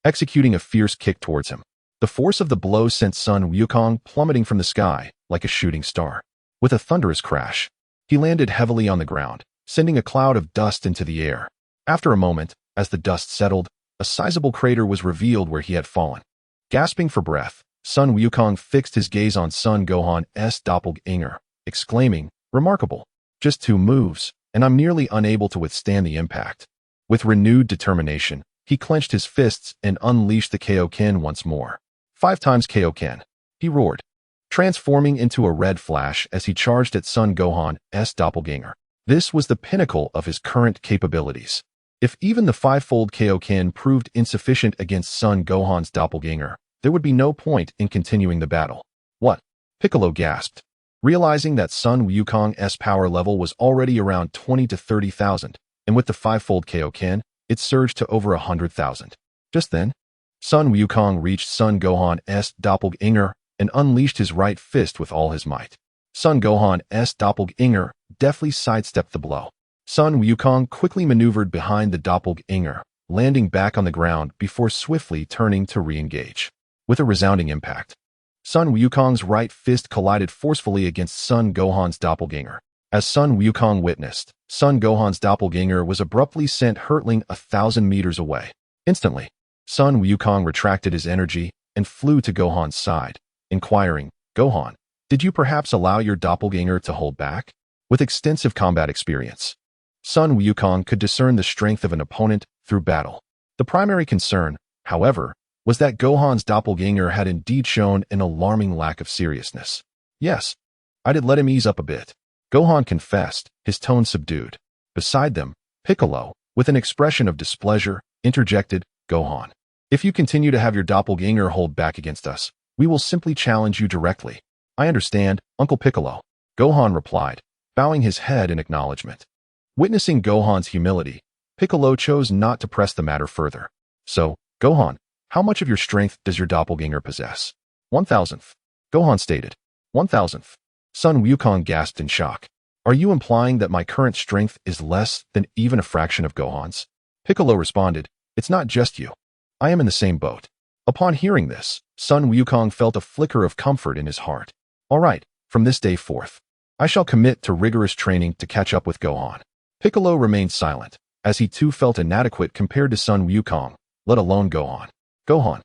executing a fierce kick towards him. The force of the blow sent Son Wukong plummeting from the sky like a shooting star. With a thunderous crash, he landed heavily on the ground, sending a cloud of dust into the air. After a moment, as the dust settled, a sizable crater was revealed where he had fallen. Gasping for breath, Son Wukong fixed his gaze on Son Gohan's doppelganger, exclaiming, "Remarkable. Just 2 moves, and I'm nearly unable to withstand the impact." With renewed determination, he clenched his fists and unleashed the Kaioken once more. 5 times Kaioken, he roared, transforming into a red flash as he charged at Son Gohan's doppelganger. This was the pinnacle of his current capabilities. If even the 5-fold Kaioken proved insufficient against Son Gohan's doppelganger, there would be no point in continuing the battle. What? Piccolo gasped, realizing that Son Wukong's power level was already around 20 to 30,000, and with the 5-fold Kaioken, it surged to over 100,000. Just then, Son Wukong reached Son Gohan's doppelganger and unleashed his right fist with all his might. Son Gohan's doppelganger deftly sidestepped the blow. Son Wukong quickly maneuvered behind the doppelganger, landing back on the ground before swiftly turning to re-engage. With a resounding impact, Son Wukong's right fist collided forcefully against Son Gohan's doppelganger. As Son Wukong witnessed, Son Gohan's doppelganger was abruptly sent hurtling 1,000 meters away. Instantly, Son Wukong retracted his energy and flew to Gohan's side, inquiring, "Gohan, did you perhaps allow your doppelganger to hold back?" With extensive combat experience, Son Wukong could discern the strength of an opponent through battle. The primary concern, however, was that Gohan's doppelganger had indeed shown an alarming lack of seriousness. "Yes, I did let him ease up a bit," Gohan confessed, his tone subdued. Beside them, Piccolo, with an expression of displeasure, interjected, "Gohan, if you continue to have your doppelganger hold back against us, we will simply challenge you directly." "I understand, Uncle Piccolo," Gohan replied, bowing his head in acknowledgement. Witnessing Gohan's humility, Piccolo chose not to press the matter further. "So, Gohan, how much of your strength does your doppelganger possess?" 1,000th. Gohan stated. 1,000th. Son Wukong gasped in shock. "Are you implying that my current strength is less than even a fraction of Gohan's?" Piccolo responded, "It's not just you. I am in the same boat." Upon hearing this, Son Wukong felt a flicker of comfort in his heart. "All right, from this day forth, I shall commit to rigorous training to catch up with Gohan." Piccolo remained silent, as he too felt inadequate compared to Son Wukong, let alone Gohan. "Gohan,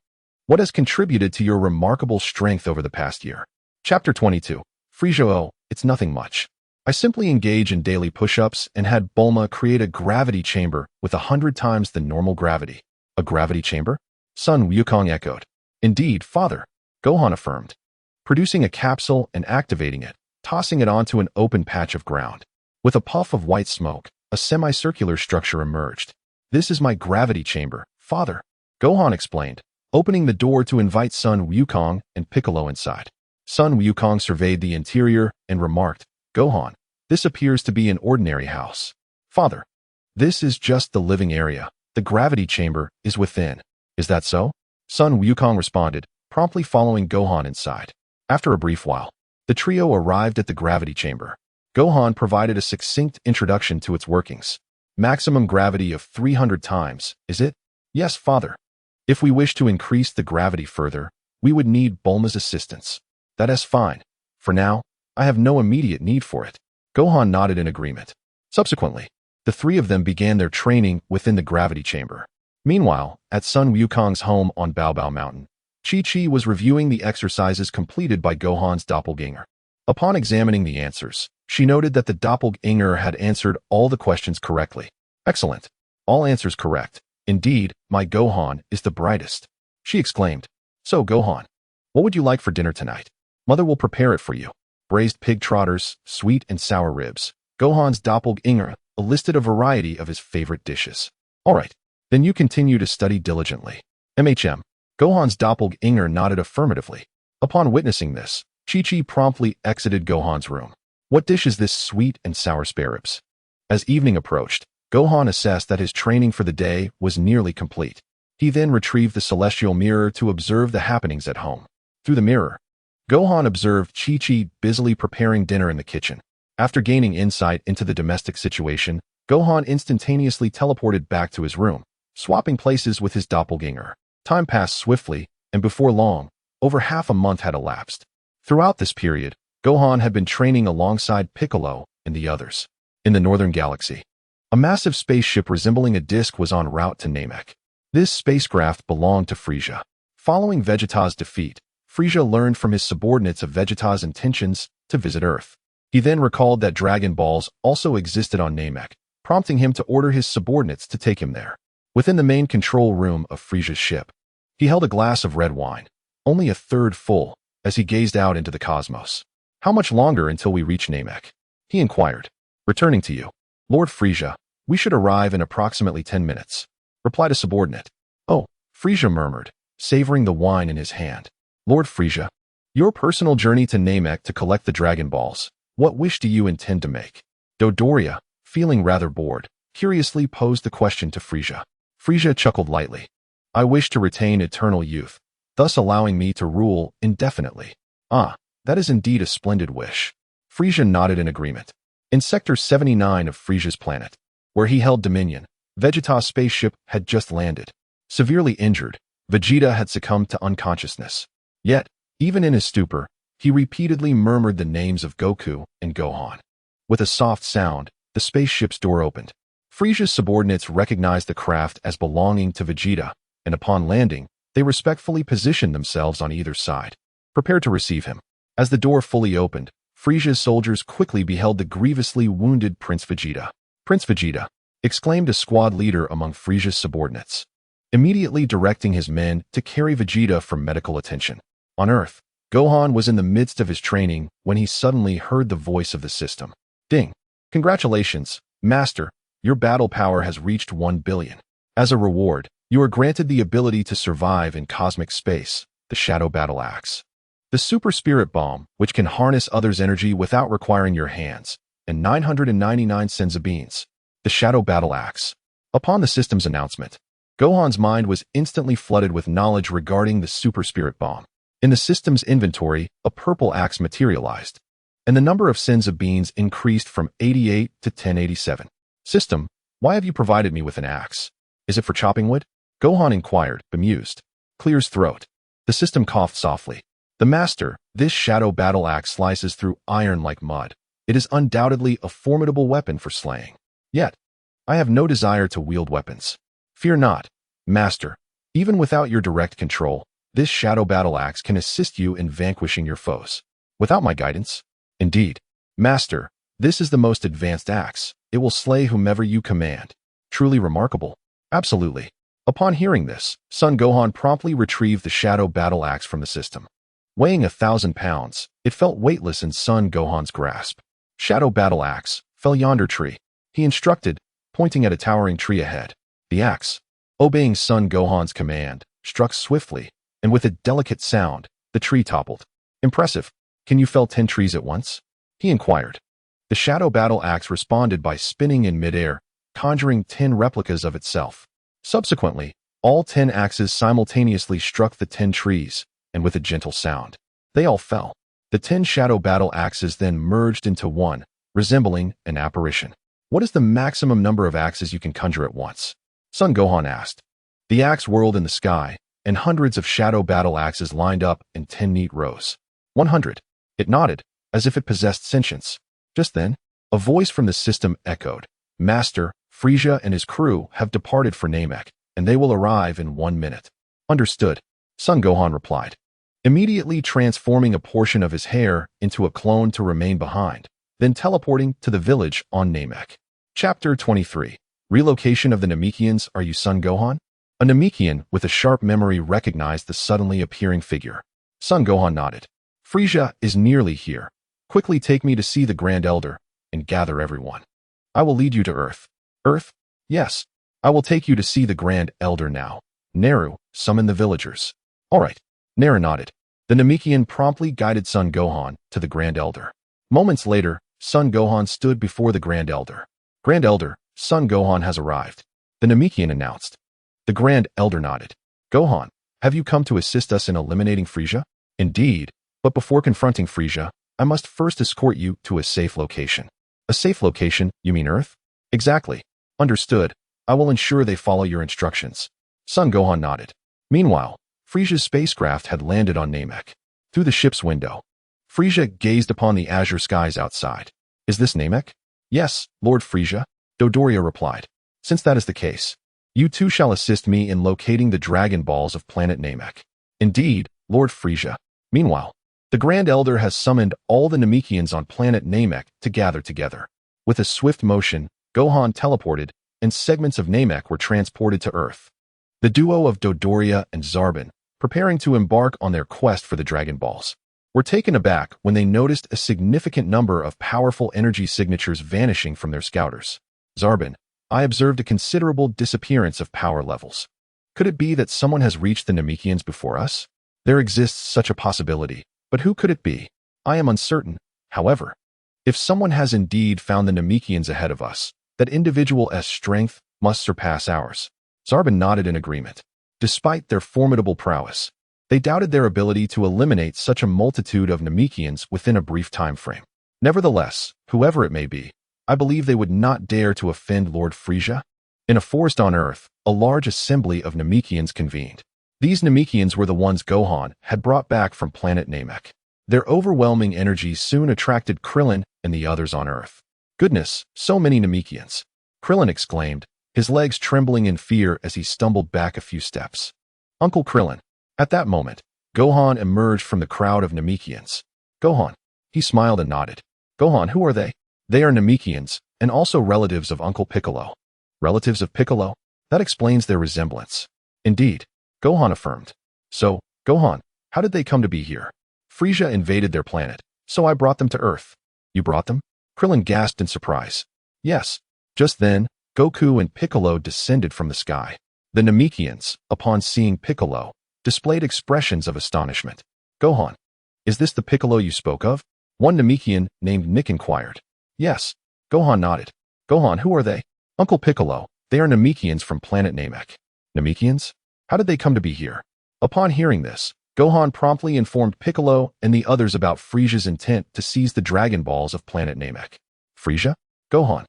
what has contributed to your remarkable strength over the past year?" Chapter 22. Frieza, oh, it's nothing much. I simply engage in daily push-ups and had Bulma create a gravity chamber with 100 times the normal gravity. A gravity chamber? Son Wukong echoed. Indeed, father, Gohan affirmed. Producing a capsule and activating it, tossing it onto an open patch of ground. With a puff of white smoke, a semicircular structure emerged. This is my gravity chamber, father, Gohan explained, opening the door to invite Son Wukong and Piccolo inside. Son Wukong surveyed the interior and remarked, Gohan, this appears to be an ordinary house. Father, this is just the living area. The gravity chamber is within. Is that so? Son Wukong responded, promptly following Gohan inside. After a brief while, the trio arrived at the gravity chamber. Gohan provided a succinct introduction to its workings. Maximum gravity of 300 times, is it? Yes, father. If we wish to increase the gravity further, we would need Bulma's assistance. That is fine. For now, I have no immediate need for it. Gohan nodded in agreement. Subsequently, the three of them began their training within the gravity chamber. Meanwhile, at Son Wukong's home on Bao Mountain, Chi-Chi was reviewing the exercises completed by Gohan's doppelganger. Upon examining the answers, she noted that the doppelganger had answered all the questions correctly. Excellent. All answers correct. Indeed, my Gohan is the brightest. She exclaimed. So, Gohan, what would you like for dinner tonight? Mother will prepare it for you. Braised pig trotters, sweet and sour ribs. Gohan's doppelganger listed a variety of his favorite dishes. All right, then you continue to study diligently. Gohan's doppelganger nodded affirmatively. Upon witnessing this, Chi-Chi promptly exited Gohan's room. What dish is this sweet and sour spare ribs? As evening approached, Gohan assessed that his training for the day was nearly complete. He then retrieved the celestial mirror to observe the happenings at home. Through the mirror, Gohan observed Chi-Chi busily preparing dinner in the kitchen. After gaining insight into the domestic situation, Gohan instantaneously teleported back to his room, swapping places with his doppelganger. Time passed swiftly, and before long, over half a month had elapsed. Throughout this period, Gohan had been training alongside Piccolo and the others. In the northern galaxy, a massive spaceship resembling a disc was en route to Namek. This spacecraft belonged to Frieza. Following Vegeta's defeat, Frieza learned from his subordinates of Vegeta's intentions to visit Earth. He then recalled that Dragon Balls also existed on Namek, prompting him to order his subordinates to take him there. Within the main control room of Frieza's ship, he held a glass of red wine, only a third full, as he gazed out into the cosmos. How much longer until we reach Namek? He inquired. Returning to you, Lord Frieza, we should arrive in approximately 10 minutes, replied a subordinate. Oh, Frieza murmured, savoring the wine in his hand. Lord Frieza, your personal journey to Namek to collect the Dragon Balls, what wish do you intend to make? Dodoria, feeling rather bored, curiously posed the question to Frieza. Frieza chuckled lightly. I wish to retain eternal youth, thus allowing me to rule indefinitely. Ah, that is indeed a splendid wish. Frieza nodded in agreement. In Sector 79 of Frieza's planet, where he held dominion, Vegeta's spaceship had just landed. Severely injured, Vegeta had succumbed to unconsciousness. Yet, even in his stupor, he repeatedly murmured the names of Goku and Gohan. With a soft sound, the spaceship's door opened. Frieza's subordinates recognized the craft as belonging to Vegeta, and upon landing, they respectfully positioned themselves on either side, prepared to receive him. As the door fully opened, Frieza's soldiers quickly beheld the grievously wounded Prince Vegeta. Prince Vegeta, exclaimed a squad leader among Frieza's subordinates, immediately directing his men to carry Vegeta for medical attention. On Earth, Gohan was in the midst of his training when he suddenly heard the voice of the system. Ding! Congratulations, Master, your battle power has reached 1 billion. As a reward, you are granted the ability to survive in cosmic space, the Shadow Battle Axe. The Super Spirit Bomb, which can harness others' energy without requiring your hands, and 999 senzu beans. The Shadow Battle Axe. Upon the system's announcement, Gohan's mind was instantly flooded with knowledge regarding the Super Spirit Bomb. In the system's inventory, a purple axe materialized, and the number of senzu beans increased from 88 to 1087. System, why have you provided me with an axe? Is it for chopping wood? Gohan inquired, bemused. Clear's throat. The system coughed softly. The Master, this Shadow Battle Axe slices through iron like mud. It is undoubtedly a formidable weapon for slaying. Yet, I have no desire to wield weapons. Fear not, Master. Even without your direct control, this Shadow Battle Axe can assist you in vanquishing your foes. Without my guidance, Indeed. Master, this is the most advanced axe. It will slay whomever you command. Truly remarkable. Absolutely. Upon hearing this, Son Gohan promptly retrieved the Shadow Battle Axe from the system. Weighing 1,000 pounds, it felt weightless in Son Gohan's grasp. Shadow Battle Axe, fell yonder tree, he instructed, pointing at a towering tree ahead. The axe, obeying Son Gohan's command, struck swiftly, and with a delicate sound, the tree toppled. Impressive. Can you fell 10 trees at once? He inquired. The Shadow Battle Axe responded by spinning in midair, conjuring 10 replicas of itself. Subsequently, all 10 axes simultaneously struck the 10 trees, and with a gentle sound, they all fell. The 10 Shadow Battle Axes then merged into one, resembling an apparition. What is the maximum number of axes you can conjure at once? Son Gohan asked. The axe whirled in the sky, and hundreds of Shadow Battle Axes lined up in 10 neat rows. 100. It nodded, as if it possessed sentience. Just then, a voice from the system echoed. Master, Frieza and his crew have departed for Namek, and they will arrive in 1 minute. Understood, Son Gohan replied, immediately transforming a portion of his hair into a clone to remain behind, then teleporting to the village on Namek. Chapter 23. Relocation of the Namekians. Are you Son Gohan? A Namekian with a sharp memory recognized the suddenly appearing figure. Son Gohan nodded. Frieza is nearly here. Quickly take me to see the Grand Elder and gather everyone. I will lead you to Earth. Earth? Yes. I will take you to see the Grand Elder now. Naru, summon the villagers. All right. Naru nodded. The Namekian promptly guided Son Gohan to the Grand Elder. Moments later, Son Gohan stood before the Grand Elder. Grand Elder, Son Gohan has arrived. The Namekian announced. The Grand Elder nodded. Gohan, have you come to assist us in eliminating Frieza? Indeed, but before confronting Frieza, I must first escort you to a safe location. A safe location, you mean Earth? Exactly. Understood. I will ensure they follow your instructions. Son Gohan nodded. Meanwhile, Frieza's spacecraft had landed on Namek. Through the ship's window, Frieza gazed upon the azure skies outside. Is this Namek? Yes, Lord Frieza, Dodoria replied. Since that is the case, you too shall assist me in locating the Dragon Balls of planet Namek. Indeed, Lord Frieza. Meanwhile, the Grand Elder has summoned all the Namekians on planet Namek to gather together. With a swift motion, Gohan teleported, and segments of Namek were transported to Earth. The duo of Dodoria and Zarbon, preparing to embark on their quest for the Dragon Balls, were taken aback when they noticed a significant number of powerful energy signatures vanishing from their scouters. Zarbon, I observed a considerable disappearance of power levels. Could it be that someone has reached the Namekians before us? There exists such a possibility, but who could it be? I am uncertain. However, if someone has indeed found the Namekians ahead of us, that individual's strength must surpass ours. Zarbon nodded in agreement. Despite their formidable prowess, they doubted their ability to eliminate such a multitude of Namekians within a brief time frame. Nevertheless, whoever it may be, I believe they would not dare to offend Lord Frieza. In a forest on Earth, a large assembly of Namekians convened. These Namekians were the ones Gohan had brought back from planet Namek. Their overwhelming energy soon attracted Krillin and the others on Earth. Goodness, so many Namekians! Krillin exclaimed, his legs trembling in fear as he stumbled back a few steps. Uncle Krillin. At that moment, Gohan emerged from the crowd of Namekians. Gohan. He smiled and nodded. Gohan, who are they? They are Namekians, and also relatives of Uncle Piccolo. Relatives of Piccolo? That explains their resemblance. Indeed, Gohan affirmed. So, Gohan, how did they come to be here? Frieza invaded their planet, so I brought them to Earth. You brought them? Krillin gasped in surprise. Yes. Just then, Goku and Piccolo descended from the sky. The Namekians, upon seeing Piccolo, displayed expressions of astonishment. Gohan, is this the Piccolo you spoke of? One Namekian named Nick inquired. Yes. Gohan nodded. Gohan, who are they? Uncle Piccolo, they are Namekians from planet Namek. Namekians? How did they come to be here? Upon hearing this, Gohan promptly informed Piccolo and the others about Frieza's intent to seize the Dragon Balls of planet Namek. Frieza? Gohan,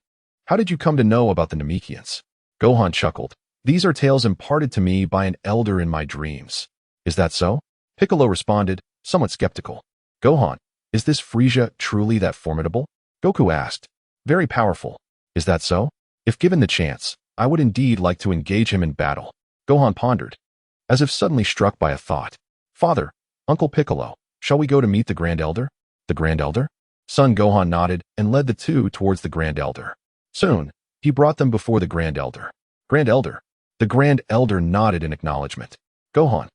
how did you come to know about the Namekians? Gohan chuckled. These are tales imparted to me by an elder in my dreams. Is that so? Piccolo responded, somewhat skeptical. Gohan, is this Frieza truly that formidable? Goku asked. Very powerful. Is that so? If given the chance, I would indeed like to engage him in battle. Gohan pondered, as if suddenly struck by a thought. Father, Uncle Piccolo, shall we go to meet the Grand Elder? The Grand Elder? Son Gohan nodded and led the two towards the Grand Elder. Soon, he brought them before the Grand Elder. Grand Elder. The Grand Elder nodded in acknowledgement. Gohan.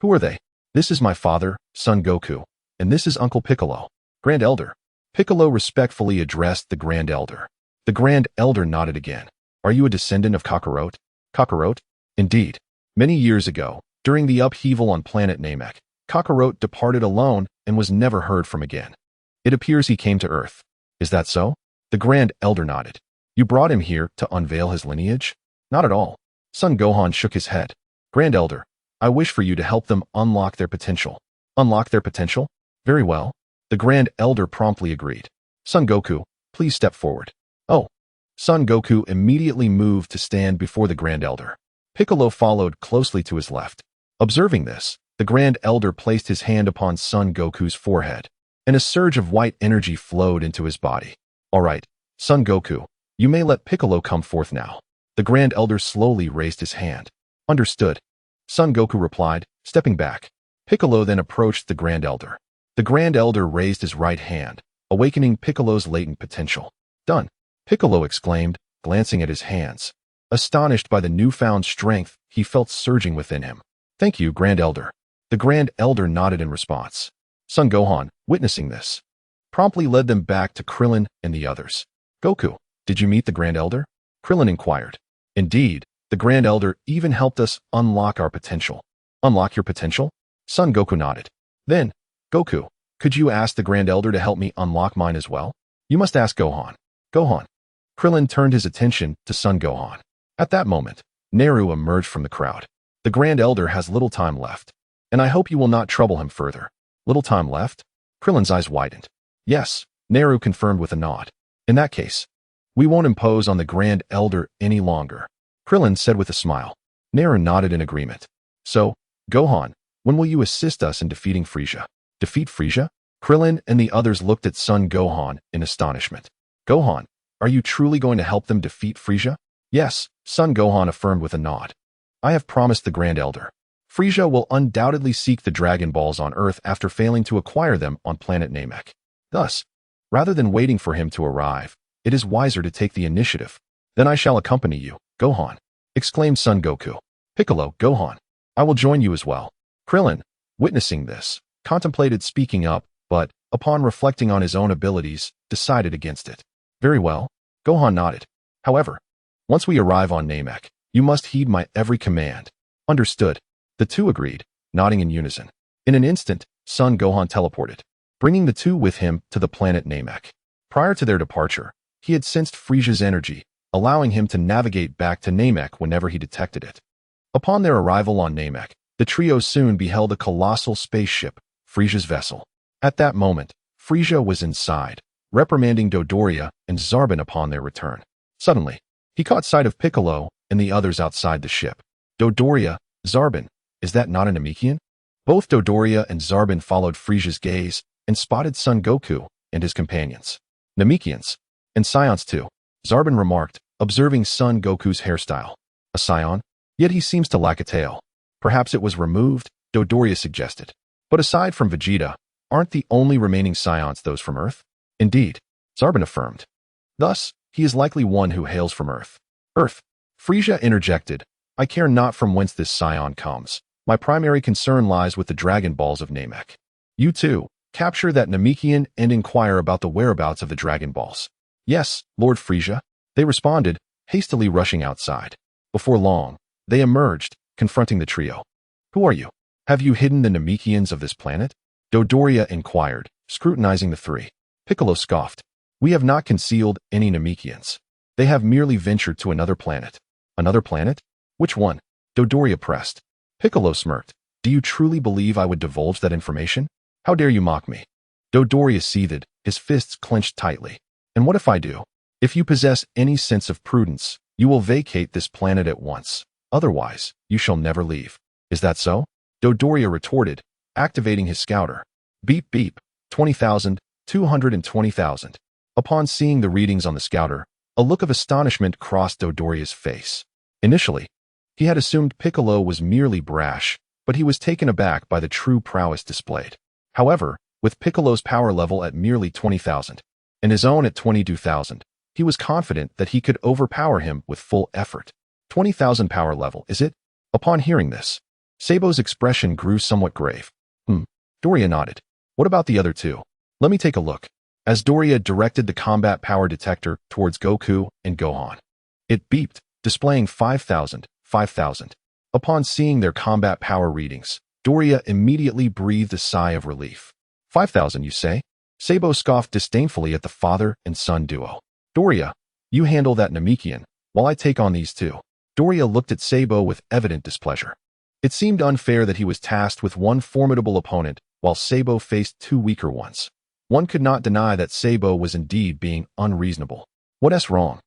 Who are they? This is my father, Son Goku, and this is Uncle Piccolo. Grand Elder. Piccolo respectfully addressed the Grand Elder. The Grand Elder nodded again. Are you a descendant of Kakarot? Kakarot? Indeed. Many years ago, during the upheaval on planet Namek, Kakarot departed alone and was never heard from again. It appears he came to Earth. Is that so? The Grand Elder nodded. You brought him here to unveil his lineage? Not at all. Son Gohan shook his head. Grand Elder, I wish for you to help them unlock their potential. Unlock their potential? Very well. The Grand Elder promptly agreed. Son Goku, please step forward. Oh. Son Goku immediately moved to stand before the Grand Elder. Piccolo followed closely to his left. Observing this, the Grand Elder placed his hand upon Son Goku's forehead, and a surge of white energy flowed into his body. All right, Son Goku, you may let Piccolo come forth now. The Grand Elder slowly raised his hand. Understood. Son Goku replied, stepping back. Piccolo then approached the Grand Elder. The Grand Elder raised his right hand, awakening Piccolo's latent potential. Done. Piccolo exclaimed, glancing at his hands. Astonished by the newfound strength he felt surging within him. Thank you, Grand Elder. The Grand Elder nodded in response. Son Gohan, witnessing this, promptly led them back to Krillin and the others. Goku, did you meet the Grand Elder? Krillin inquired. Indeed, the Grand Elder even helped us unlock our potential. Unlock your potential? Son Goku nodded. Then, Goku, could you ask the Grand Elder to help me unlock mine as well? You must ask Gohan. Gohan. Krillin turned his attention to Son Gohan. At that moment, Naru emerged from the crowd. The Grand Elder has little time left, and I hope you will not trouble him further. Little time left? Krillin's eyes widened. Yes, Naru confirmed with a nod. In that case, we won't impose on the Grand Elder any longer, Krillin said with a smile. Naru nodded in agreement. So, Gohan, when will you assist us in defeating Frieza? Defeat Frieza? Krillin and the others looked at Son Gohan in astonishment. Gohan, are you truly going to help them defeat Frieza? Yes, Son Gohan affirmed with a nod. I have promised the Grand Elder. Frieza will undoubtedly seek the Dragon Balls on Earth after failing to acquire them on planet Namek. Thus, rather than waiting for him to arrive, it is wiser to take the initiative. Then I shall accompany you, Gohan, exclaimed Son Goku. Piccolo, Gohan, I will join you as well. Krillin, witnessing this, contemplated speaking up, but, upon reflecting on his own abilities, decided against it. Very well, Gohan nodded. However, once we arrive on Namek, you must heed my every command. Understood. The two agreed, nodding in unison. In an instant, Son Gohan teleported, bringing the two with him to the planet Namek. Prior to their departure, he had sensed Frieza's energy, allowing him to navigate back to Namek whenever he detected it. Upon their arrival on Namek, the trio soon beheld a colossal spaceship, Frieza's vessel. At that moment, Frieza was inside, reprimanding Dodoria and Zarbon upon their return. Suddenly, he caught sight of Piccolo and the others outside the ship. Dodoria, Zarbon, is that not a Namekian? Both Dodoria and Zarbon followed Frieza's gaze and spotted Son Goku and his companions. Namekians, and Scions too, Zarbon remarked, observing Son Goku's hairstyle. A Scion? Yet he seems to lack a tail. Perhaps it was removed, Dodoria suggested. But aside from Vegeta, aren't the only remaining Scions those from Earth? Indeed, Zarbon affirmed. Thus, he is likely one who hails from Earth. Earth. Frieza interjected. I care not from whence this Scion comes. My primary concern lies with the Dragon Balls of Namek. You too, capture that Namekian and inquire about the whereabouts of the Dragon Balls. Yes, Lord Frieza, they responded, hastily rushing outside. Before long, they emerged, confronting the trio. Who are you? Have you hidden the Namekians of this planet? Dodoria inquired, scrutinizing the three. Piccolo scoffed. We have not concealed any Namekians. They have merely ventured to another planet. Another planet? Which one? Dodoria pressed. Piccolo smirked. Do you truly believe I would divulge that information? How dare you mock me? Dodoria seethed, his fists clenched tightly. And what if I do? If you possess any sense of prudence, you will vacate this planet at once. Otherwise, you shall never leave. Is that so? Dodoria retorted, activating his scouter. Beep beep, 20,000, 220,000. Upon seeing the readings on the scouter, a look of astonishment crossed Dodoria's face. Initially, he had assumed Piccolo was merely brash, but he was taken aback by the true prowess displayed. However, With Piccolo's power level at merely 20,000 and his own at 22,000, he was confident that he could overpower him with full effort. 20,000 power level, is it? Upon hearing this, Sabo's expression grew somewhat grave. Doria nodded. What about the other two? Let me take a look. As Doria directed the combat power detector towards Goku and Gohan, it beeped, displaying 5,000, 5,000. Upon seeing their combat power readings, Doria immediately breathed a sigh of relief. 5,000, you say? Sabo scoffed disdainfully at the father and son duo. Doria, you handle that Namekian, while I take on these two. Doria looked at Sabo with evident displeasure. It seemed unfair that he was tasked with one formidable opponent while Sabo faced two weaker ones. One could not deny that Sabo was indeed being unreasonable. What's wrong?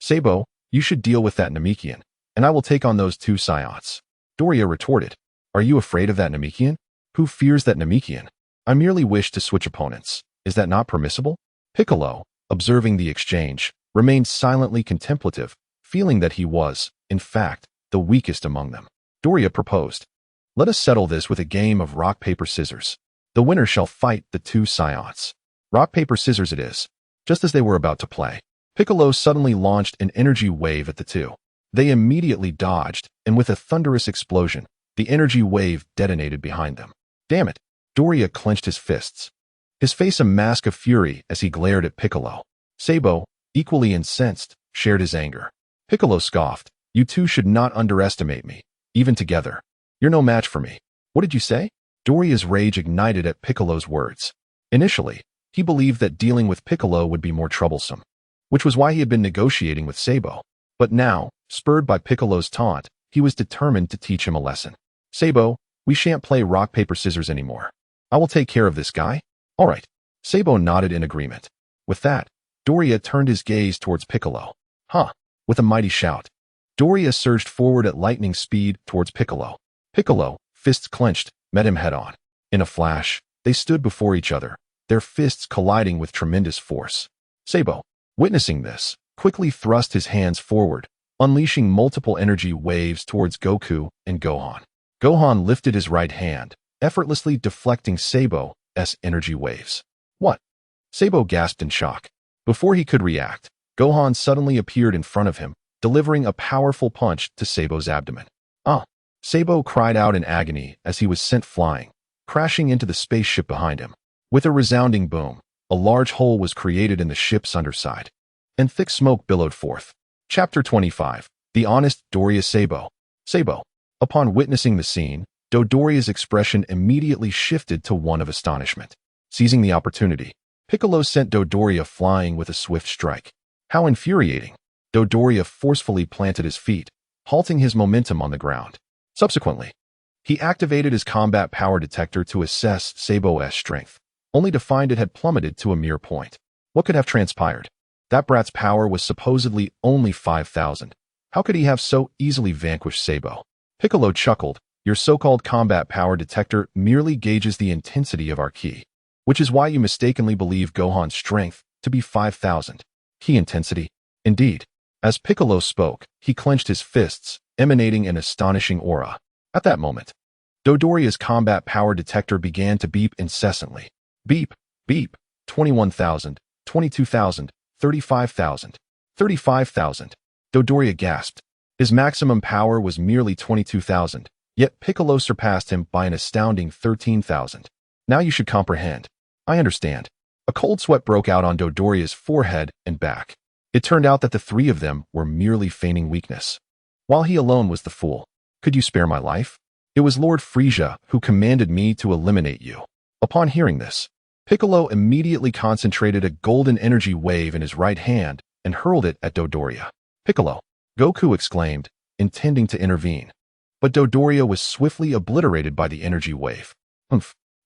Sabo, you should deal with that Namekian, and I will take on those two Saiyans. Doria retorted. Are you afraid of that Namekian? Who fears that Namekian? I merely wish to switch opponents. Is that not permissible? Piccolo, observing the exchange, remained silently contemplative, feeling that he was, in fact, the weakest among them. Doria proposed. Let us settle this with a game of rock, paper, scissors. The winner shall fight the two Saiyans. Rock, paper, scissors it is. Just as they were about to play, Piccolo suddenly launched an energy wave at the two. They immediately dodged, and with a thunderous explosion, the energy wave detonated behind them. Damn it! Doria clenched his fists, his face a mask of fury as he glared at Piccolo. Sabo, equally incensed, shared his anger. Piccolo scoffed. You two should not underestimate me. Even together, you're no match for me. What did you say? Doria's rage ignited at Piccolo's words. Initially, he believed that dealing with Piccolo would be more troublesome, which was why he had been negotiating with Sabo. But now, spurred by Piccolo's taunt, he was determined to teach him a lesson. Sabo, we shan't play rock, paper, scissors anymore. I will take care of this guy. All right. Sabo nodded in agreement. With that, Doria turned his gaze towards Piccolo. With a mighty shout, Doria surged forward at lightning speed towards Piccolo. Piccolo, fists clenched, met him head-on. In a flash, they stood before each other, their fists colliding with tremendous force. Sabo, witnessing this, quickly thrust his hands forward, unleashing multiple energy waves towards Goku and Gohan. Gohan lifted his right hand, effortlessly deflecting Sabo's energy waves. What? Sabo gasped in shock. Before he could react, Gohan suddenly appeared in front of him, delivering a powerful punch to Sabo's abdomen. Sabo cried out in agony as he was sent flying, crashing into the spaceship behind him. With a resounding boom, a large hole was created in the ship's underside, and thick smoke billowed forth. Chapter 25. The Honest Doria Sabo. Sabo. Upon witnessing the scene, Doria's expression immediately shifted to one of astonishment. Seizing the opportunity, Piccolo sent Doria flying with a swift strike. How infuriating! Doria forcefully planted his feet, halting his momentum on the ground. Subsequently, he activated his combat power detector to assess Sabo's strength, only to find it had plummeted to a mere point. What could have transpired? That brat's power was supposedly only 5,000. How could he have so easily vanquished Sabo? Piccolo chuckled. Your so-called combat power detector merely gauges the intensity of our ki, which is why you mistakenly believe Gohan's strength to be 5,000. Ki intensity? Indeed. As Piccolo spoke, he clenched his fists, emanating an astonishing aura. At that moment, Doria's combat power detector began to beep incessantly. Beep, beep, 21,000, 22,000, 35,000, 35,000. Doria gasped. His maximum power was merely 22,000, yet Piccolo surpassed him by an astounding 13,000. Now you should comprehend. I understand. A cold sweat broke out on Doria's forehead and back. It turned out that the three of them were merely feigning weakness, while he alone was the fool. Could you spare my life? It was Lord Frisia who commanded me to eliminate you. Upon hearing this, Piccolo immediately concentrated a golden energy wave in his right hand and hurled it at Doria. Piccolo! Goku exclaimed, intending to intervene. But Doria was swiftly obliterated by the energy wave.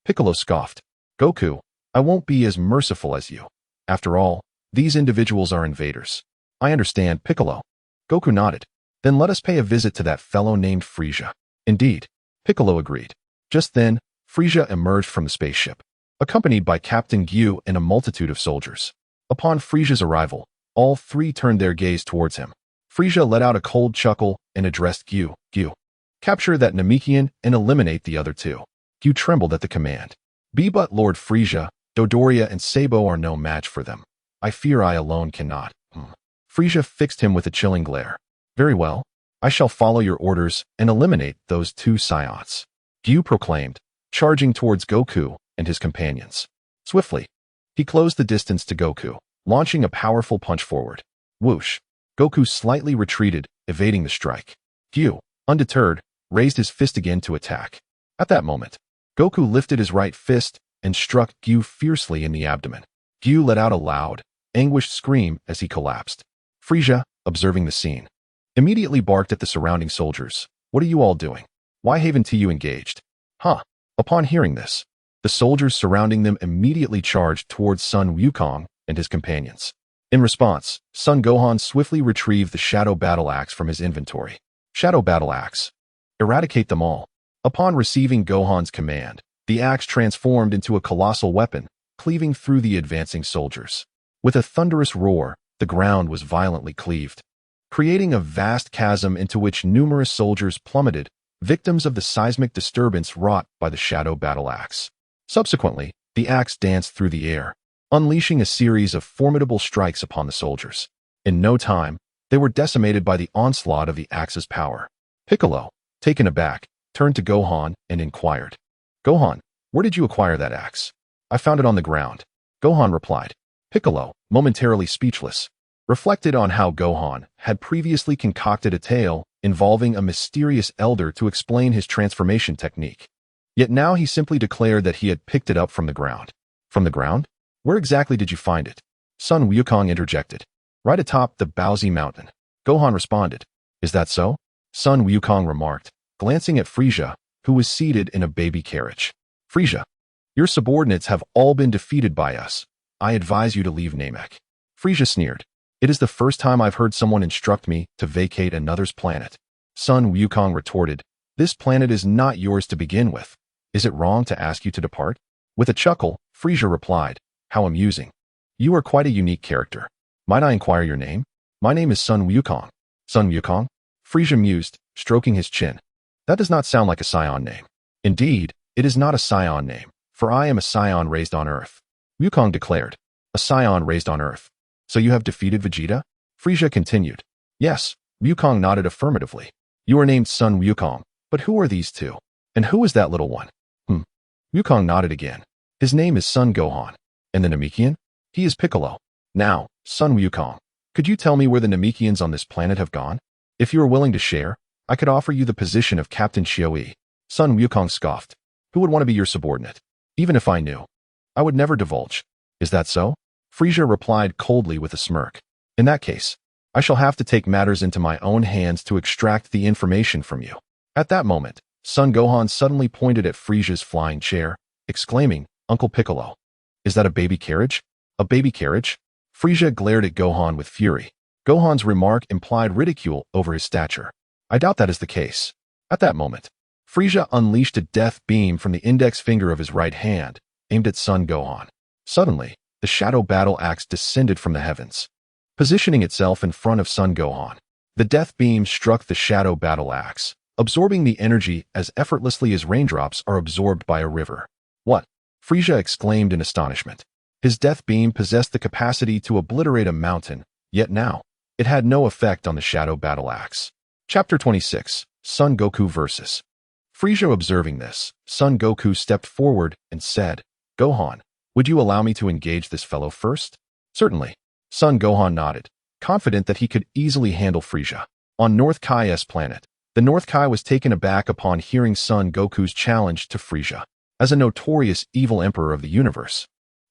Piccolo scoffed. Goku, I won't be as merciful as you. After all, these individuals are invaders. I understand, Piccolo. Goku nodded. Then let us pay a visit to that fellow named Frisia. Indeed, Piccolo agreed. Just then, Frisia emerged from the spaceship, accompanied by Captain Gyu and a multitude of soldiers. Upon Frisia's arrival, all three turned their gaze towards him. Frisia let out a cold chuckle and addressed Gyu. Gyu, capture that Namekian and eliminate the other two. Gyu trembled at the command. But Lord Frieza, Dodoria and Sabo are no match for them. I fear I alone cannot. Frieza fixed him with a chilling glare. Very well. I shall follow your orders and eliminate those two Saiyots. Gyu proclaimed, charging towards Goku and his companions. Swiftly, he closed the distance to Goku, launching a powerful punch forward. Whoosh! Goku slightly retreated, evading the strike. Gyu, undeterred, raised his fist again to attack. At that moment, Goku lifted his right fist and struck Gyu fiercely in the abdomen. Gyu let out a loud, anguished scream as he collapsed. Frieza, observing the scene, immediately barked at the surrounding soldiers. What are you all doing? Why haven't you engaged? Huh. Upon hearing this, the soldiers surrounding them immediately charged towards Son Wukong and his companions. In response, Son Gohan swiftly retrieved the Shadow Battle Axe from his inventory. Shadow Battle Axe. Eradicate them all. Upon receiving Gohan's command, the axe transformed into a colossal weapon, cleaving through the advancing soldiers. With a thunderous roar, the ground was violently cleaved, creating a vast chasm into which numerous soldiers plummeted, victims of the seismic disturbance wrought by the Shadow Battle Axe. Subsequently, the axe danced through the air, unleashing a series of formidable strikes upon the soldiers. In no time, they were decimated by the onslaught of the axe's power. Piccolo, taken aback, turned to Gohan and inquired, Gohan, where did you acquire that axe? I found it on the ground. Gohan replied. Piccolo, momentarily speechless, reflected on how Gohan had previously concocted a tale involving a mysterious elder to explain his transformation technique. Yet now he simply declared that he had picked it up from the ground. From the ground? Where exactly did you find it? Son Wukong interjected. Right atop the Baozi Mountain. Gohan responded. Is that so? Son Wukong remarked, glancing at Frieza, who was seated in a baby carriage. Frieza, your subordinates have all been defeated by us. I advise you to leave Namek. Frieza sneered. It is the first time I've heard someone instruct me to vacate another's planet. Son Wukong retorted, this planet is not yours to begin with. Is it wrong to ask you to depart? With a chuckle, Frieza replied, how amusing. You are quite a unique character. Might I inquire your name? My name is Son Wukong. Son Wukong? Frieza mused, stroking his chin. That does not sound like a Scion name. Indeed, it is not a Scion name, for I am a Scion raised on Earth. Wukong declared. A Scion raised on Earth. So you have defeated Vegeta? Frieza continued. Yes, Wukong nodded affirmatively. You are named Son Wukong, but who are these two? And who is that little one? Wukong nodded again. His name is Son Gohan. And the Namekian? He is Piccolo. Now, Son Wukong, could you tell me where the Namekians on this planet have gone? If you are willing to share, I could offer you the position of Captain Xiaoyi. Son Wukong scoffed. Who would want to be your subordinate? Even if I knew. I would never divulge. Is that so? Frieza replied coldly with a smirk. In that case, I shall have to take matters into my own hands to extract the information from you. At that moment, Son Gohan suddenly pointed at Frieza's flying chair, exclaiming, Uncle Piccolo. Is that a baby carriage? A baby carriage? Frieza glared at Gohan with fury. Gohan's remark implied ridicule over his stature. I doubt that is the case. At that moment, Frieza unleashed a death beam from the index finger of his right hand, aimed at Son Gohan. Suddenly, the Shadow Battle Axe descended from the heavens, positioning itself in front of Son Gohan. The death beam struck the Shadow Battle Axe, absorbing the energy as effortlessly as raindrops are absorbed by a river. What? Frieza exclaimed in astonishment. His death beam possessed the capacity to obliterate a mountain, yet now, it had no effect on the Shadow Battle Axe. Chapter 26, Son Goku vs. Frieza observing this, Son Goku stepped forward and said, Gohan, would you allow me to engage this fellow first? Certainly. Son Gohan nodded, confident that he could easily handle Frieza. On North Kai's planet, the North Kai was taken aback upon hearing Son Goku's challenge to Frieza. As a notorious evil emperor of the universe,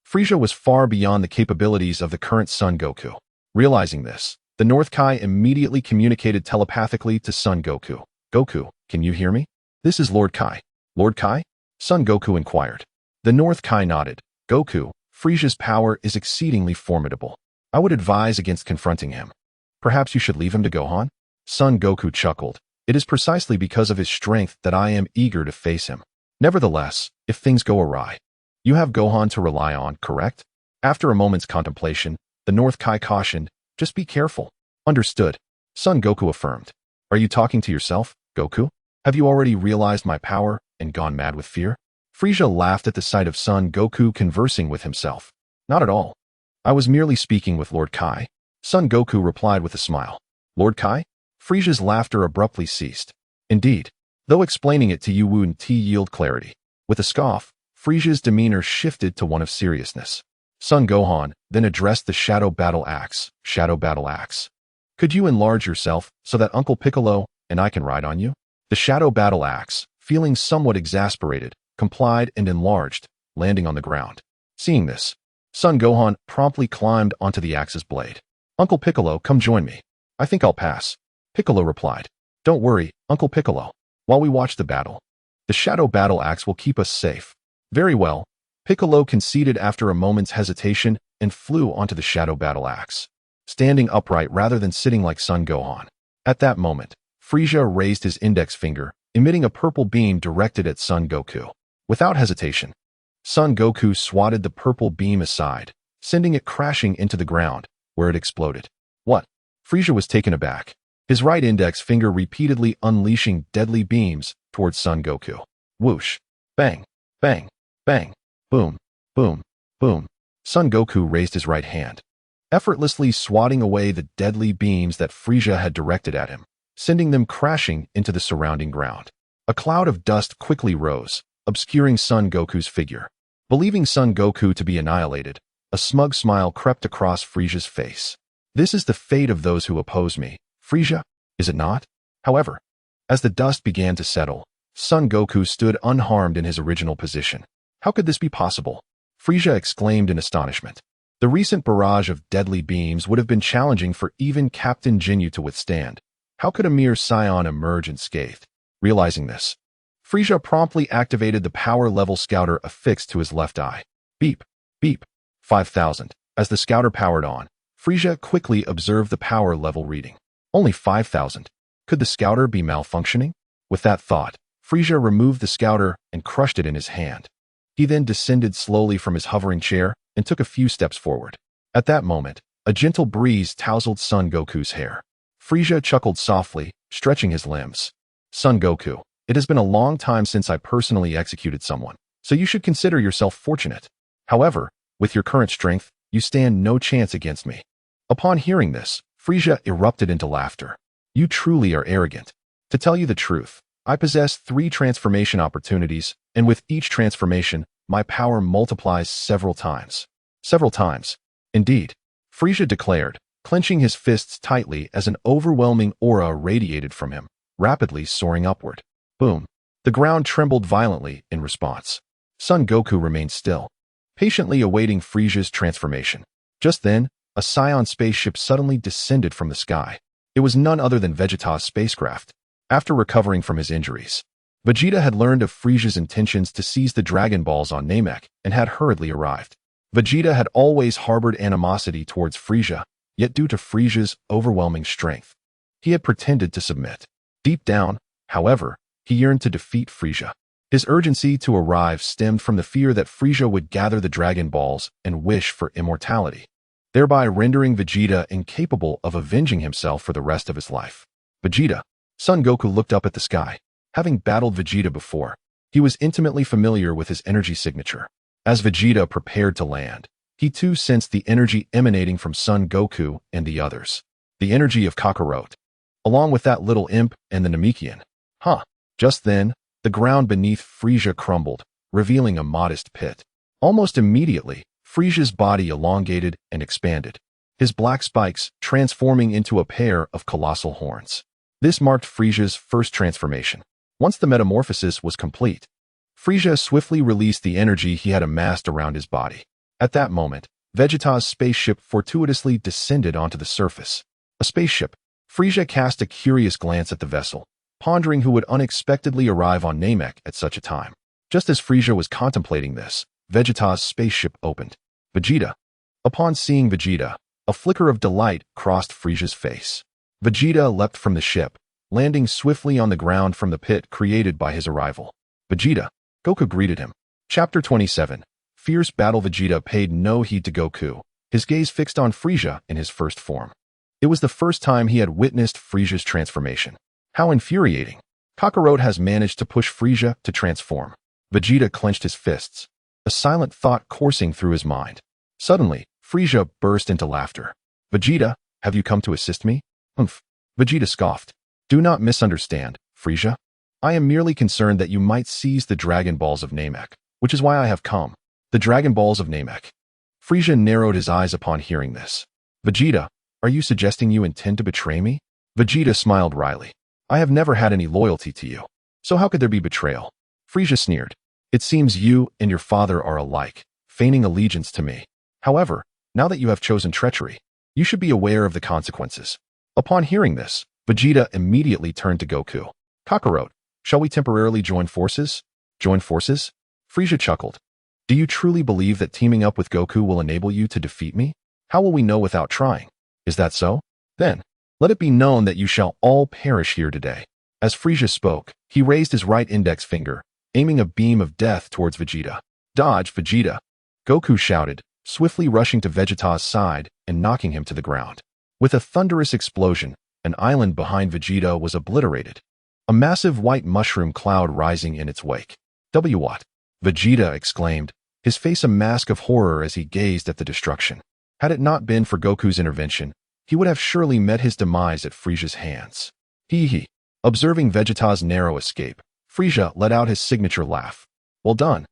Frieza was far beyond the capabilities of the current Son Goku. Realizing this, the North Kai immediately communicated telepathically to Son Goku. Goku, can you hear me? This is Lord Kai. Lord Kai? Son Goku inquired. The North Kai nodded. Goku, Frieza's power is exceedingly formidable. I would advise against confronting him. Perhaps you should leave him to Gohan? Son Goku chuckled. It is precisely because of his strength that I am eager to face him. Nevertheless, if things go awry, you have Gohan to rely on, correct? After a moment's contemplation, the North Kai cautioned, just be careful. Understood. Son Goku affirmed. Are you talking to yourself, Goku? Have you already realized my power and gone mad with fear? Frieza laughed at the sight of Son Goku conversing with himself. Not at all. I was merely speaking with Lord Kai. Son Goku replied with a smile. Lord Kai? Frieza's laughter abruptly ceased. Indeed, though explaining it to you wouldn't yield clarity. With a scoff, Frieza's demeanor shifted to one of seriousness. Son Gohan then addressed the Shadow Battle Axe. Shadow Battle Axe. Could you enlarge yourself so that Uncle Piccolo and I can ride on you? The Shadow Battle Axe, feeling somewhat exasperated, complied and enlarged, landing on the ground. Seeing this, Son Gohan promptly climbed onto the axe's blade. Uncle Piccolo, come join me. I think I'll pass. Piccolo replied. Don't worry, Uncle Piccolo. While we watch the battle, the Shadow Battle Axe will keep us safe. Very well. Piccolo conceded after a moment's hesitation and flew onto the Shadow Battle Axe, standing upright rather than sitting like Son Gohan. At that moment, Frieza raised his index finger, emitting a purple beam directed at Son Goku. Without hesitation, Son Goku swatted the purple beam aside, sending it crashing into the ground, where it exploded. What? Frieza was taken aback, his right index finger repeatedly unleashing deadly beams towards Son Goku. Whoosh! Bang! Bang! Bang! Boom! Boom! Boom! Son Goku raised his right hand, effortlessly swatting away the deadly beams that Frieza had directed at him, sending them crashing into the surrounding ground. A cloud of dust quickly rose, obscuring Son Goku's figure. Believing Son Goku to be annihilated, a smug smile crept across Frieza's face. This is the fate of those who oppose me, Frieza, is it not? However, as the dust began to settle, Son Goku stood unharmed in his original position. How could this be possible? Frieza exclaimed in astonishment. The recent barrage of deadly beams would have been challenging for even Captain Ginyu to withstand. How could a mere scion emerge unscathed? Realizing this, Frieza promptly activated the power level scouter affixed to his left eye. Beep, beep, 5,000. As the scouter powered on, Frieza quickly observed the power level reading. Only 5,000. Could the scouter be malfunctioning? With that thought, Frieza removed the scouter and crushed it in his hand. He then descended slowly from his hovering chair and took a few steps forward. At that moment, a gentle breeze tousled Son Goku's hair. Frieza chuckled softly, stretching his limbs. Son Goku, it has been a long time since I personally executed someone, so you should consider yourself fortunate. However, with your current strength, you stand no chance against me. Upon hearing this, Frieza erupted into laughter. You truly are arrogant. To tell you the truth, I possess 3 transformation opportunities, and with each transformation, my power multiplies several times. Several times. Indeed, Frieza declared, clenching his fists tightly as an overwhelming aura radiated from him, rapidly soaring upward. Boom. The ground trembled violently in response. Son Goku remained still, patiently awaiting Frieza's transformation. Just then, a Scion spaceship suddenly descended from the sky. It was none other than Vegeta's spacecraft. After recovering from his injuries, Vegeta had learned of Frieza's intentions to seize the Dragon Balls on Namek and had hurriedly arrived. Vegeta had always harbored animosity towards Frieza, yet due to Frieza's overwhelming strength, he had pretended to submit. Deep down, however, he yearned to defeat Frieza. His urgency to arrive stemmed from the fear that Frieza would gather the Dragon Balls and wish for immortality, thereby rendering Vegeta incapable of avenging himself for the rest of his life. Vegeta. Son Goku looked up at the sky. Having battled Vegeta before, he was intimately familiar with his energy signature. As Vegeta prepared to land, he too sensed the energy emanating from Son Goku and the others. The energy of Kakarot, along with that little imp and the Namekian. Just then, the ground beneath Frieza crumbled, revealing a modest pit. Almost immediately, Frieza's body elongated and expanded, his black spikes transforming into a pair of colossal horns. This marked Frieza's first transformation. Once the metamorphosis was complete, Frieza swiftly released the energy he had amassed around his body. At that moment, Vegeta's spaceship fortuitously descended onto the surface. A spaceship. Frieza cast a curious glance at the vessel, pondering who would unexpectedly arrive on Namek at such a time. Just as Frieza was contemplating this, Vegeta's spaceship opened. Vegeta. Upon seeing Vegeta, a flicker of delight crossed Frieza's face. Vegeta leapt from the ship, landing swiftly on the ground from the pit created by his arrival. Vegeta. Goku greeted him. Chapter 27. Fierce Battle. Vegeta paid no heed to Goku, his gaze fixed on Frieza in his first form. It was the first time he had witnessed Frieza's transformation. How infuriating. Kakarot has managed to push Frieza to transform. Vegeta clenched his fists, a silent thought coursing through his mind. Suddenly, Frieza burst into laughter. Vegeta, have you come to assist me? Humph. Vegeta scoffed. Do not misunderstand, Frieza. I am merely concerned that you might seize the Dragon Balls of Namek, which is why I have come. The Dragon Balls of Namek. Frieza narrowed his eyes upon hearing this. Vegeta, are you suggesting you intend to betray me? Vegeta smiled wryly. I have never had any loyalty to you. So how could there be betrayal? Frieza sneered. It seems you and your father are alike, feigning allegiance to me. However, now that you have chosen treachery, you should be aware of the consequences. Upon hearing this, Vegeta immediately turned to Goku. Kakarot, shall we temporarily join forces? Join forces? Frieza chuckled. Do you truly believe that teaming up with Goku will enable you to defeat me? How will we know without trying? Is that so? Then, let it be known that you shall all perish here today. As Frieza spoke, he raised his right index finger, aiming a beam of death towards Vegeta. Dodge, Vegeta! Goku shouted, swiftly rushing to Vegeta's side and knocking him to the ground. With a thunderous explosion, an island behind Vegeta was obliterated, a massive white mushroom cloud rising in its wake. What? Vegeta exclaimed, his face a mask of horror as he gazed at the destruction. Had it not been for Goku's intervention, he would have surely met his demise at Frieza's hands. Hee. Observing Vegeta's narrow escape, Frieza let out his signature laugh. Well done,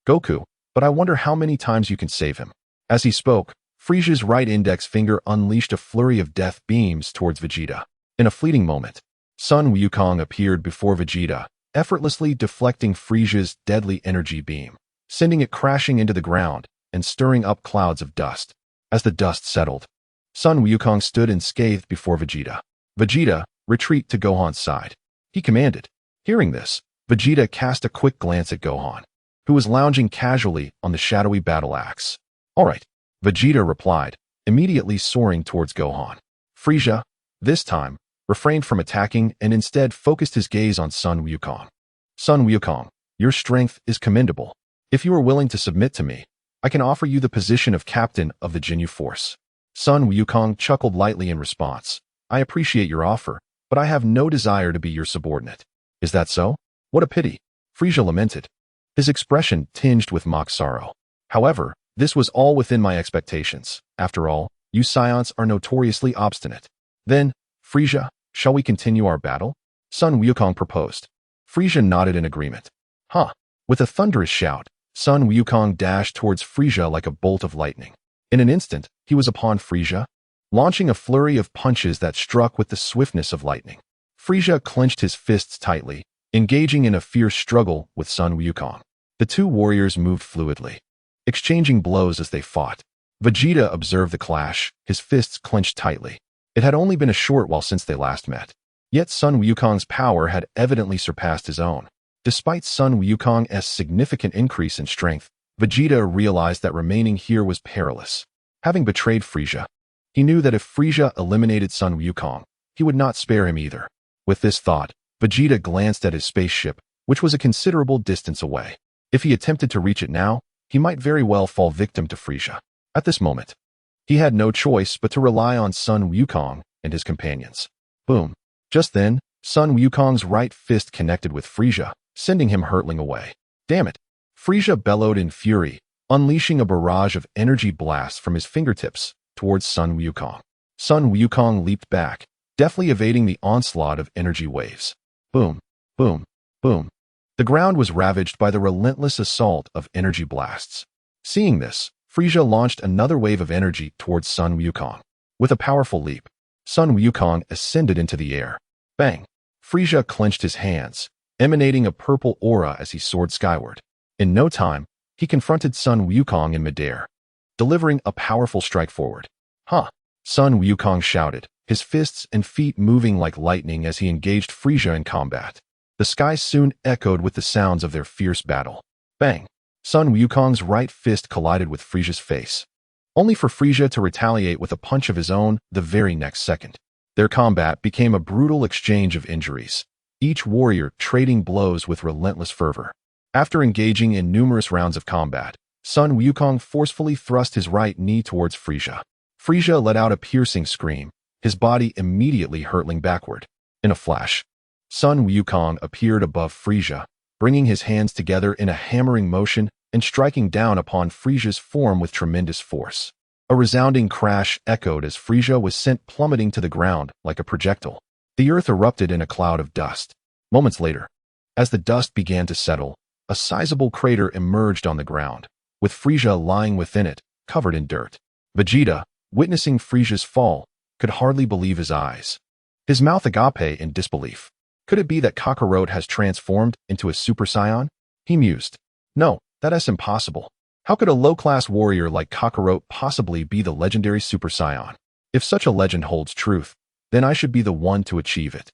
Goku, but I wonder how many times you can save him. As he spoke, Frieza's right index finger unleashed a flurry of death beams towards Vegeta. In a fleeting moment, Son Wukong appeared before Vegeta, effortlessly deflecting Frieza's deadly energy beam, sending it crashing into the ground and stirring up clouds of dust. As the dust settled, Son Wukong stood unscathed before Vegeta. Vegeta, retreat to Gohan's side, he commanded. Hearing this, Vegeta cast a quick glance at Gohan, who was lounging casually on the shadowy battle axe. All right, Vegeta replied, immediately soaring towards Gohan. Frieza, this time, refrained from attacking and instead focused his gaze on Son Wukong. Son Wukong, your strength is commendable. If you are willing to submit to me, I can offer you the position of captain of the Jinyu Force. Son Wukong chuckled lightly in response. I appreciate your offer, but I have no desire to be your subordinate. Is that so? What a pity, Frieza lamented, his expression tinged with mock sorrow. However, this was all within my expectations. After all, you Scions are notoriously obstinate. Then, Frieza, shall we continue our battle? Son Wukong proposed. Frieza nodded in agreement. With a thunderous shout, Son Wukong dashed towards Frieza like a bolt of lightning. In an instant, he was upon Frieza, launching a flurry of punches that struck with the swiftness of lightning. Frieza clenched his fists tightly, engaging in a fierce struggle with Son Wukong. The two warriors moved fluidly, exchanging blows as they fought. Vegeta observed the clash, his fists clenched tightly. It had only been a short while since they last met. Yet Son Wukong's power had evidently surpassed his own. Despite Son Wukong's significant increase in strength, Vegeta realized that remaining here was perilous. Having betrayed Frieza, he knew that if Frieza eliminated Son Wukong, he would not spare him either. With this thought, Vegeta glanced at his spaceship, which was a considerable distance away. If he attempted to reach it now, he might very well fall victim to Frieza. At this moment, he had no choice but to rely on Son Wukong and his companions. Boom. Just then, Son Wukong's right fist connected with Frieza, sending him hurtling away. Damn it! Frieza bellowed in fury, unleashing a barrage of energy blasts from his fingertips towards Son Wukong. Son Wukong leaped back, deftly evading the onslaught of energy waves. Boom, boom, boom. The ground was ravaged by the relentless assault of energy blasts. Seeing this, Frieza launched another wave of energy towards Son Wukong. With a powerful leap, Son Wukong ascended into the air. Bang! Frieza clenched his hands, emanating a purple aura as he soared skyward. In no time, he confronted Son Wukong in midair, delivering a powerful strike forward. Son Wukong shouted, his fists and feet moving like lightning as he engaged Frieza in combat. The sky soon echoed with the sounds of their fierce battle. Bang! Son Wukong's right fist collided with Frieza's face, only for Frieza to retaliate with a punch of his own the very next second. Their combat became a brutal exchange of injuries, each warrior trading blows with relentless fervor. After engaging in numerous rounds of combat, Son Wukong forcefully thrust his right knee towards Frieza. Frieza let out a piercing scream, his body immediately hurtling backward. In a flash, Son Wukong appeared above Frieza, bringing his hands together in a hammering motion and striking down upon Frisia's form with tremendous force. A resounding crash echoed as Frisia was sent plummeting to the ground like a projectile. The earth erupted in a cloud of dust. Moments later, as the dust began to settle, a sizable crater emerged on the ground, with Frisia lying within it, covered in dirt. Vegeta, witnessing Frisia's fall, could hardly believe his eyes. His mouth agape in disbelief. Could it be that Kakarot has transformed into a Super Saiyan? He mused. No, that's impossible. How could a low-class warrior like Kakarot possibly be the legendary Super Saiyan? If such a legend holds truth, then I should be the one to achieve it.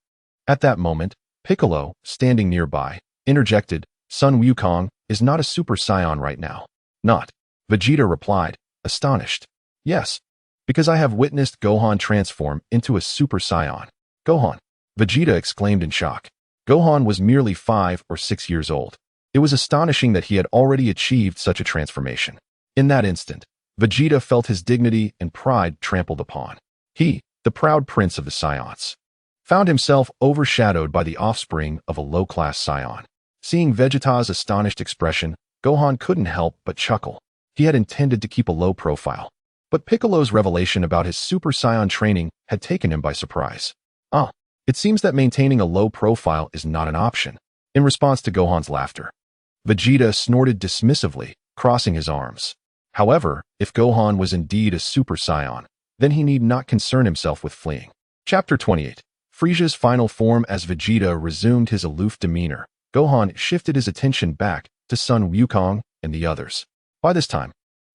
At that moment, Piccolo, standing nearby, interjected, Son Wukong is not a Super Saiyan right now. Not. Vegeta replied, astonished. Yes, because I have witnessed Gohan transform into a Super Saiyan. Gohan. Vegeta exclaimed in shock. Gohan was merely 5 or 6 years old. It was astonishing that he had already achieved such a transformation. In that instant, Vegeta felt his dignity and pride trampled upon. He, the proud prince of the Saiyans, found himself overshadowed by the offspring of a low-class Saiyan. Seeing Vegeta's astonished expression, Gohan couldn't help but chuckle. He had intended to keep a low profile, but Piccolo's revelation about his Super Saiyan training had taken him by surprise. It seems that maintaining a low profile is not an option. In response to Gohan's laughter, Vegeta snorted dismissively, crossing his arms. However, if Gohan was indeed a Super Saiyan, then he need not concern himself with fleeing. Chapter 28. Frisia's final form. As Vegeta resumed his aloof demeanor, Gohan shifted his attention back to Son Wukong and the others. By this time,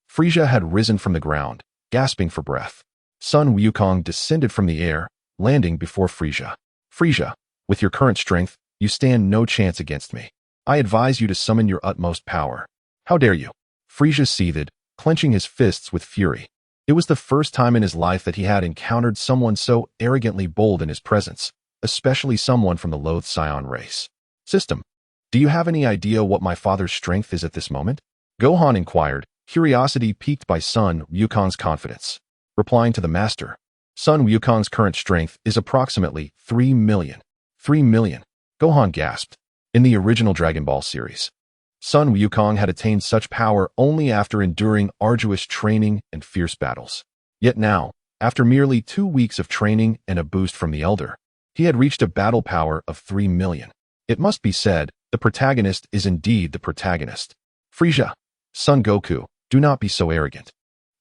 Frisia had risen from the ground, gasping for breath. Son Wukong descended from the air, landing before Frisia. Frisia, with your current strength, you stand no chance against me. I advise you to summon your utmost power. How dare you? Frisia seethed, clenching his fists with fury. It was the first time in his life that he had encountered someone so arrogantly bold in his presence, especially someone from the loathed Saiyan race. System, do you have any idea what my father's strength is at this moment? Gohan inquired, curiosity piqued by Son Wukong's confidence. Replying to the master, Son Wukong's current strength is approximately 3 million. 3 million. Gohan gasped. In the original Dragon Ball series, Son Wukong had attained such power only after enduring arduous training and fierce battles. Yet now, after merely 2 weeks of training and a boost from the Elder, he had reached a battle power of 3 million. It must be said, the protagonist is indeed the protagonist. Frisia, Son Goku, do not be so arrogant.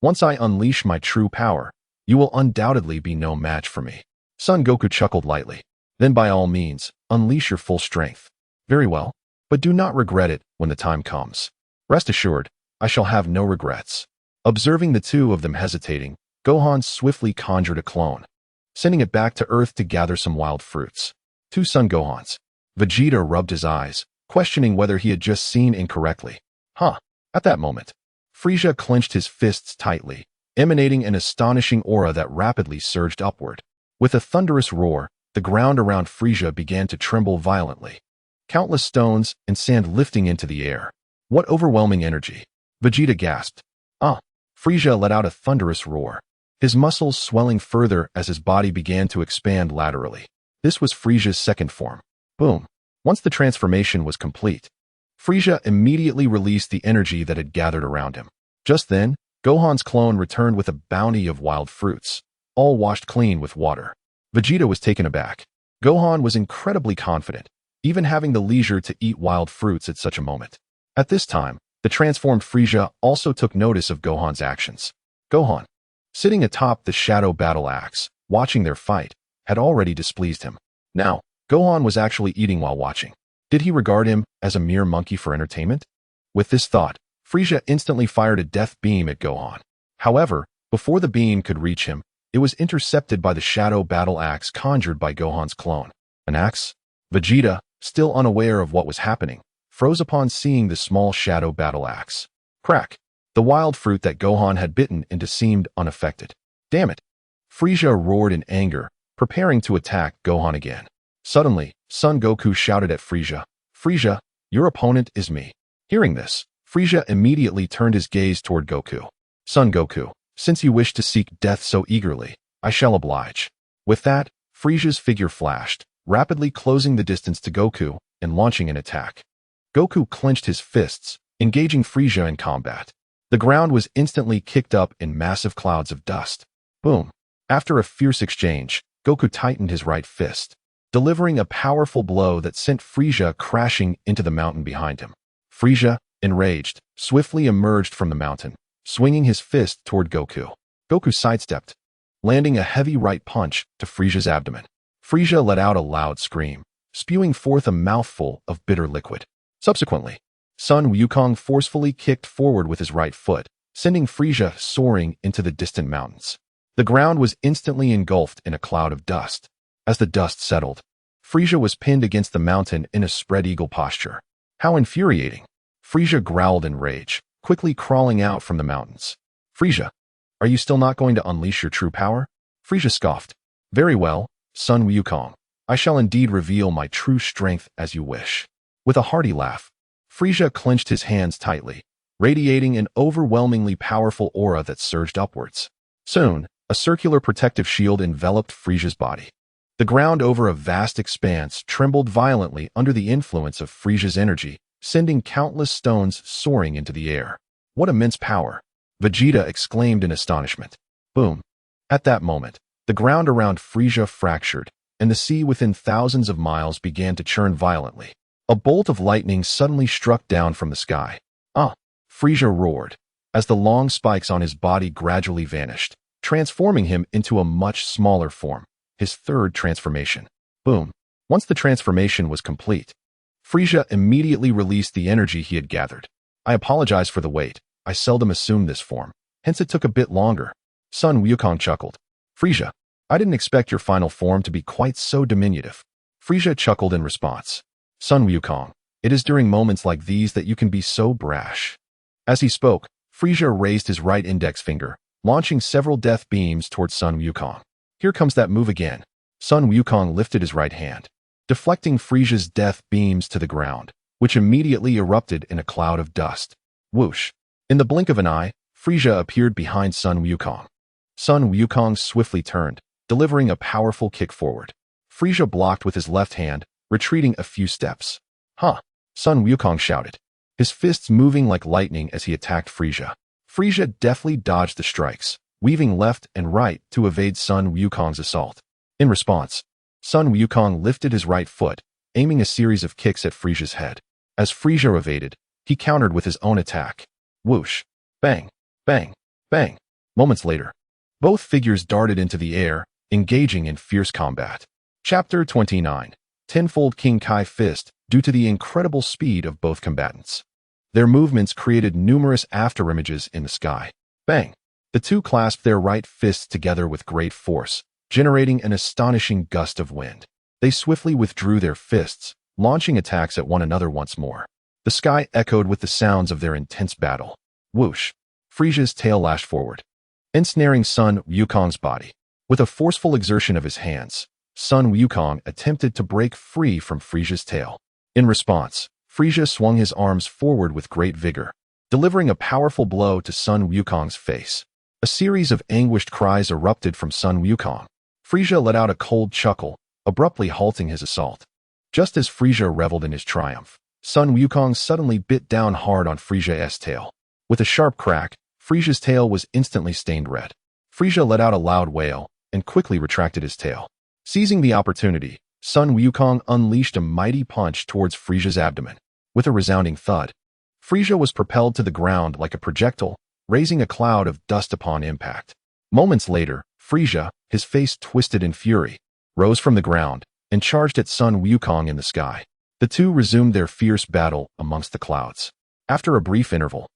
Once I unleash my true power, you will undoubtedly be no match for me. Son Goku chuckled lightly. Then by all means, unleash your full strength. Very well, but do not regret it when the time comes. Rest assured, I shall have no regrets. Observing the two of them hesitating, Gohan swiftly conjured a clone, sending it back to Earth to gather some wild fruits. 2 Son Gohans. Vegeta rubbed his eyes, questioning whether he had just seen incorrectly. At that moment, Frisia clenched his fists tightly, emanating an astonishing aura that rapidly surged upward. With a thunderous roar, the ground around Frisia began to tremble violently. Countless stones and sand lifting into the air. What overwhelming energy! Vegeta gasped. Frisia let out a thunderous roar, his muscles swelling further as his body began to expand laterally. This was Frisia's second form. Boom! Once the transformation was complete, Frisia immediately released the energy that had gathered around him. Just then, Gohan's clone returned with a bounty of wild fruits, all washed clean with water. Vegeta was taken aback. Gohan was incredibly confident, even having the leisure to eat wild fruits at such a moment. At this time, the transformed Frisia also took notice of Gohan's actions. Gohan, sitting atop the Shadow Battle Axe, watching their fight, had already displeased him. Now, Gohan was actually eating while watching. Did he regard him as a mere monkey for entertainment? With this thought, Frisia instantly fired a death beam at Gohan. However, before the beam could reach him, it was intercepted by the Shadow Battle Axe conjured by Gohan's clone. An axe? Vegeta, still unaware of what was happening, froze upon seeing the small Shadow Battle Axe. Crack! The wild fruit that Gohan had bitten into seemed unaffected. Damn it! Frisia roared in anger, preparing to attack Gohan again. Suddenly, Son Goku shouted at Frisia, Frisia, your opponent is me. Hearing this, Frisia immediately turned his gaze toward Goku. Son Goku, since you wish to seek death so eagerly, I shall oblige. With that, Frisia's figure flashed, rapidly closing the distance to Goku and launching an attack. Goku clenched his fists, engaging Frieza in combat. The ground was instantly kicked up in massive clouds of dust. Boom. After a fierce exchange, Goku tightened his right fist, delivering a powerful blow that sent Frieza crashing into the mountain behind him. Frieza, enraged, swiftly emerged from the mountain, swinging his fist toward Goku. Goku sidestepped, landing a heavy right punch to Frieza's abdomen. Frieza let out a loud scream, spewing forth a mouthful of bitter liquid. Subsequently, Son Wukong forcefully kicked forward with his right foot, sending Frieza soaring into the distant mountains. The ground was instantly engulfed in a cloud of dust. As the dust settled, Frieza was pinned against the mountain in a spread eagle posture. How infuriating! Frieza growled in rage, quickly crawling out from the mountains. Frieza, are you still not going to unleash your true power? Frieza scoffed. Very well, Son Wukong. I shall indeed reveal my true strength as you wish. With a hearty laugh, Frieza clenched his hands tightly, radiating an overwhelmingly powerful aura that surged upwards. Soon, a circular protective shield enveloped Frieza's body. The ground over a vast expanse trembled violently under the influence of Frieza's energy, sending countless stones soaring into the air. What immense power! Vegeta exclaimed in astonishment. Boom! At that moment, the ground around Frieza fractured, and the sea within thousands of miles began to churn violently. A bolt of lightning suddenly struck down from the sky. Ah! Frieza roared, as the long spikes on his body gradually vanished, transforming him into a much smaller form, his third transformation. Boom! Once the transformation was complete, Frieza immediately released the energy he had gathered. I apologize for the wait. I seldom assumed this form, hence it took a bit longer. Son Wukong chuckled. Frieza, I didn't expect your final form to be quite so diminutive. Frieza chuckled in response. Son Wukong, it is during moments like these that you can be so brash. As he spoke, Frieza raised his right index finger, launching several death beams towards Son Wukong. Here comes that move again. Son Wukong lifted his right hand, deflecting Frieza's death beams to the ground, which immediately erupted in a cloud of dust. Whoosh! In the blink of an eye, Frieza appeared behind Son Wukong. Son Wukong swiftly turned, delivering a powerful kick forward. Frieza blocked with his left hand, retreating a few steps. Huh! Son Wukong shouted, his fists moving like lightning as he attacked Frieza. Frieza deftly dodged the strikes, weaving left and right to evade Son Wukong's assault. In response, Son Wukong lifted his right foot, aiming a series of kicks at Frieza's head. As Frieza evaded, he countered with his own attack. Whoosh! Bang! Bang! Bang! Moments later, both figures darted into the air, engaging in fierce combat. Chapter 29. Tenfold King Kai Fist. Due to the incredible speed of both combatants, their movements created numerous afterimages in the sky. Bang! The two clasped their right fists together with great force, generating an astonishing gust of wind. They swiftly withdrew their fists, launching attacks at one another once more. The sky echoed with the sounds of their intense battle. Whoosh! Frieza's tail lashed forward, ensnaring Son Wukong's body. With a forceful exertion of his hands, Son Wukong attempted to break free from Frieza's tail. In response, Frieza swung his arms forward with great vigor, delivering a powerful blow to Son Wukong's face. A series of anguished cries erupted from Son Wukong. Frieza let out a cold chuckle, abruptly halting his assault. Just as Frieza reveled in his triumph, Son Wukong suddenly bit down hard on Frieza's tail. With a sharp crack, Frieza's tail was instantly stained red. Frieza let out a loud wail and quickly retracted his tail. Seizing the opportunity, Son Wukong unleashed a mighty punch towards Frieza's abdomen. With a resounding thud, Frieza was propelled to the ground like a projectile, raising a cloud of dust upon impact. Moments later, Frieza, his face twisted in fury, rose from the ground and charged at Son Wukong in the sky. The two resumed their fierce battle amongst the clouds. After a brief interval,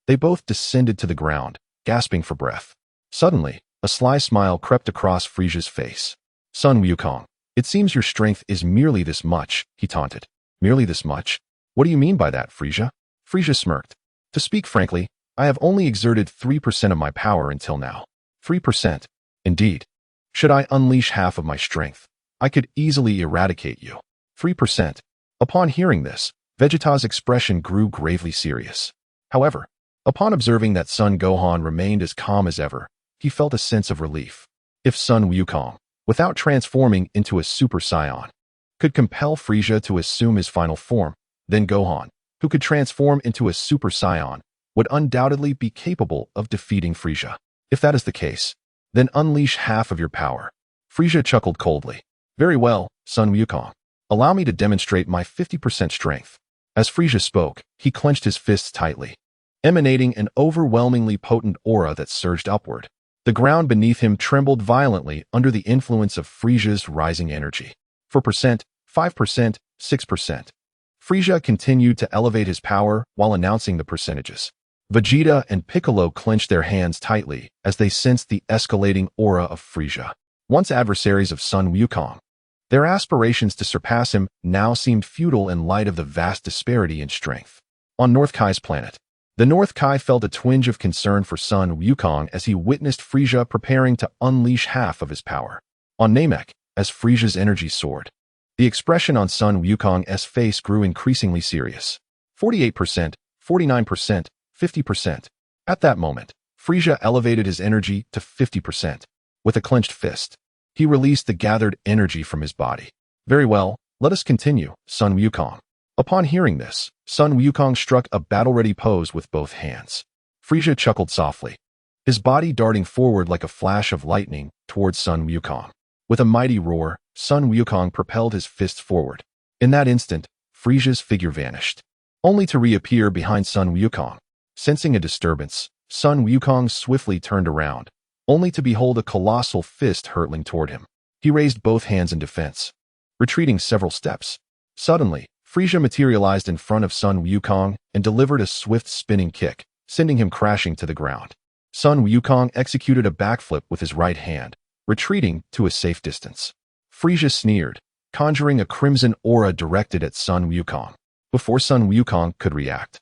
they both descended to the ground, gasping for breath. Suddenly, a sly smile crept across Frieza's face. Son Wukong, it seems your strength is merely this much, he taunted. Merely this much? What do you mean by that, Frieza? Frieza smirked. To speak frankly, I have only exerted 3% of my power until now. 3%? Indeed. Should I unleash half of my strength, I could easily eradicate you. 3%. Upon hearing this, Vegeta's expression grew gravely serious. However, upon observing that Son Gohan remained as calm as ever, he felt a sense of relief. If Son Wukong, without transforming into a Super Saiyan, could compel Frieza to assume his final form, then Gohan, who could transform into a Super Saiyan, would undoubtedly be capable of defeating Frieza. If that is the case, then unleash half of your power. Frieza chuckled coldly. Very well, Son Wukong. Allow me to demonstrate my 50% strength. As Frieza spoke, he clenched his fists tightly, emanating an overwhelmingly potent aura that surged upward. The ground beneath him trembled violently under the influence of Frieza's rising energy. 4%, 5%, 6%. Frieza continued to elevate his power while announcing the percentages. Vegeta and Piccolo clenched their hands tightly as they sensed the escalating aura of Frieza. Once adversaries of Son Wukong, their aspirations to surpass him now seemed futile in light of the vast disparity in strength. On North Kai's planet, the North Kai felt a twinge of concern for Son Wukong as he witnessed Frieza preparing to unleash half of his power. On Namek, as Frieza's energy soared, the expression on Son Wukong's face grew increasingly serious. 48%, 49%, 50%. At that moment, Frieza elevated his energy to 50%. With a clenched fist, he released the gathered energy from his body. Very well, let us continue, Son Wukong. Upon hearing this, Son Wukong struck a battle-ready pose with both hands. Frieza chuckled softly, his body darting forward like a flash of lightning towards Son Wukong. With a mighty roar, Son Wukong propelled his fists forward. In that instant, Frieza's figure vanished, only to reappear behind Son Wukong. Sensing a disturbance, Son Wukong swiftly turned around, only to behold a colossal fist hurtling toward him. He raised both hands in defense, retreating several steps. Suddenly, Frieza materialized in front of Son Wukong and delivered a swift spinning kick, sending him crashing to the ground. Son Wukong executed a backflip with his right hand, retreating to a safe distance. Frieza sneered, conjuring a crimson aura directed at Son Wukong. Before Son Wukong could react,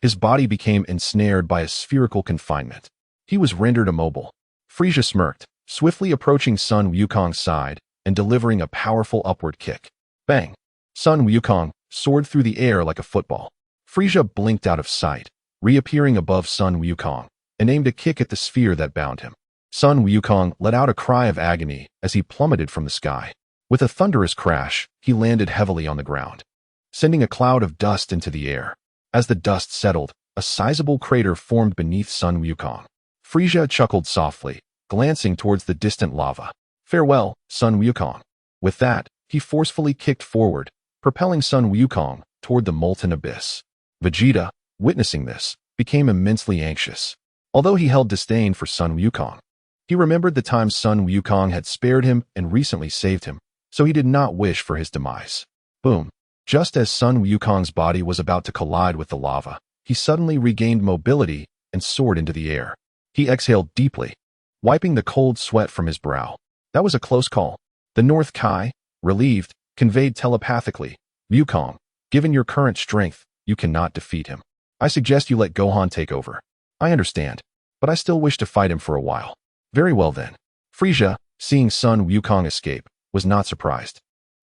his body became ensnared by a spherical confinement. He was rendered immobile. Frieza smirked, swiftly approaching Son Wukong's side and delivering a powerful upward kick. Bang! Son Wukong soared through the air like a football. Frieza blinked out of sight, reappearing above Son Wukong, and aimed a kick at the sphere that bound him. Son Wukong let out a cry of agony as he plummeted from the sky. With a thunderous crash, he landed heavily on the ground, sending a cloud of dust into the air. As the dust settled, a sizable crater formed beneath Son Wukong. Frieza chuckled softly, glancing towards the distant lava. Farewell, Son Wukong. With that, he forcefully kicked forward, propelling Son Wukong toward the molten abyss. Vegeta, witnessing this, became immensely anxious. Although he held disdain for Son Wukong, he remembered the times Son Wukong had spared him and recently saved him, so he did not wish for his demise. Boom! Just as Son Wukong's body was about to collide with the lava, he suddenly regained mobility and soared into the air. He exhaled deeply, wiping the cold sweat from his brow. That was a close call. The North Kai, relieved, conveyed telepathically, Wukong, given your current strength, you cannot defeat him. I suggest you let Gohan take over. I understand, but I still wish to fight him for a while. Very well then. Frieza, seeing Son Wukong escape, was not surprised.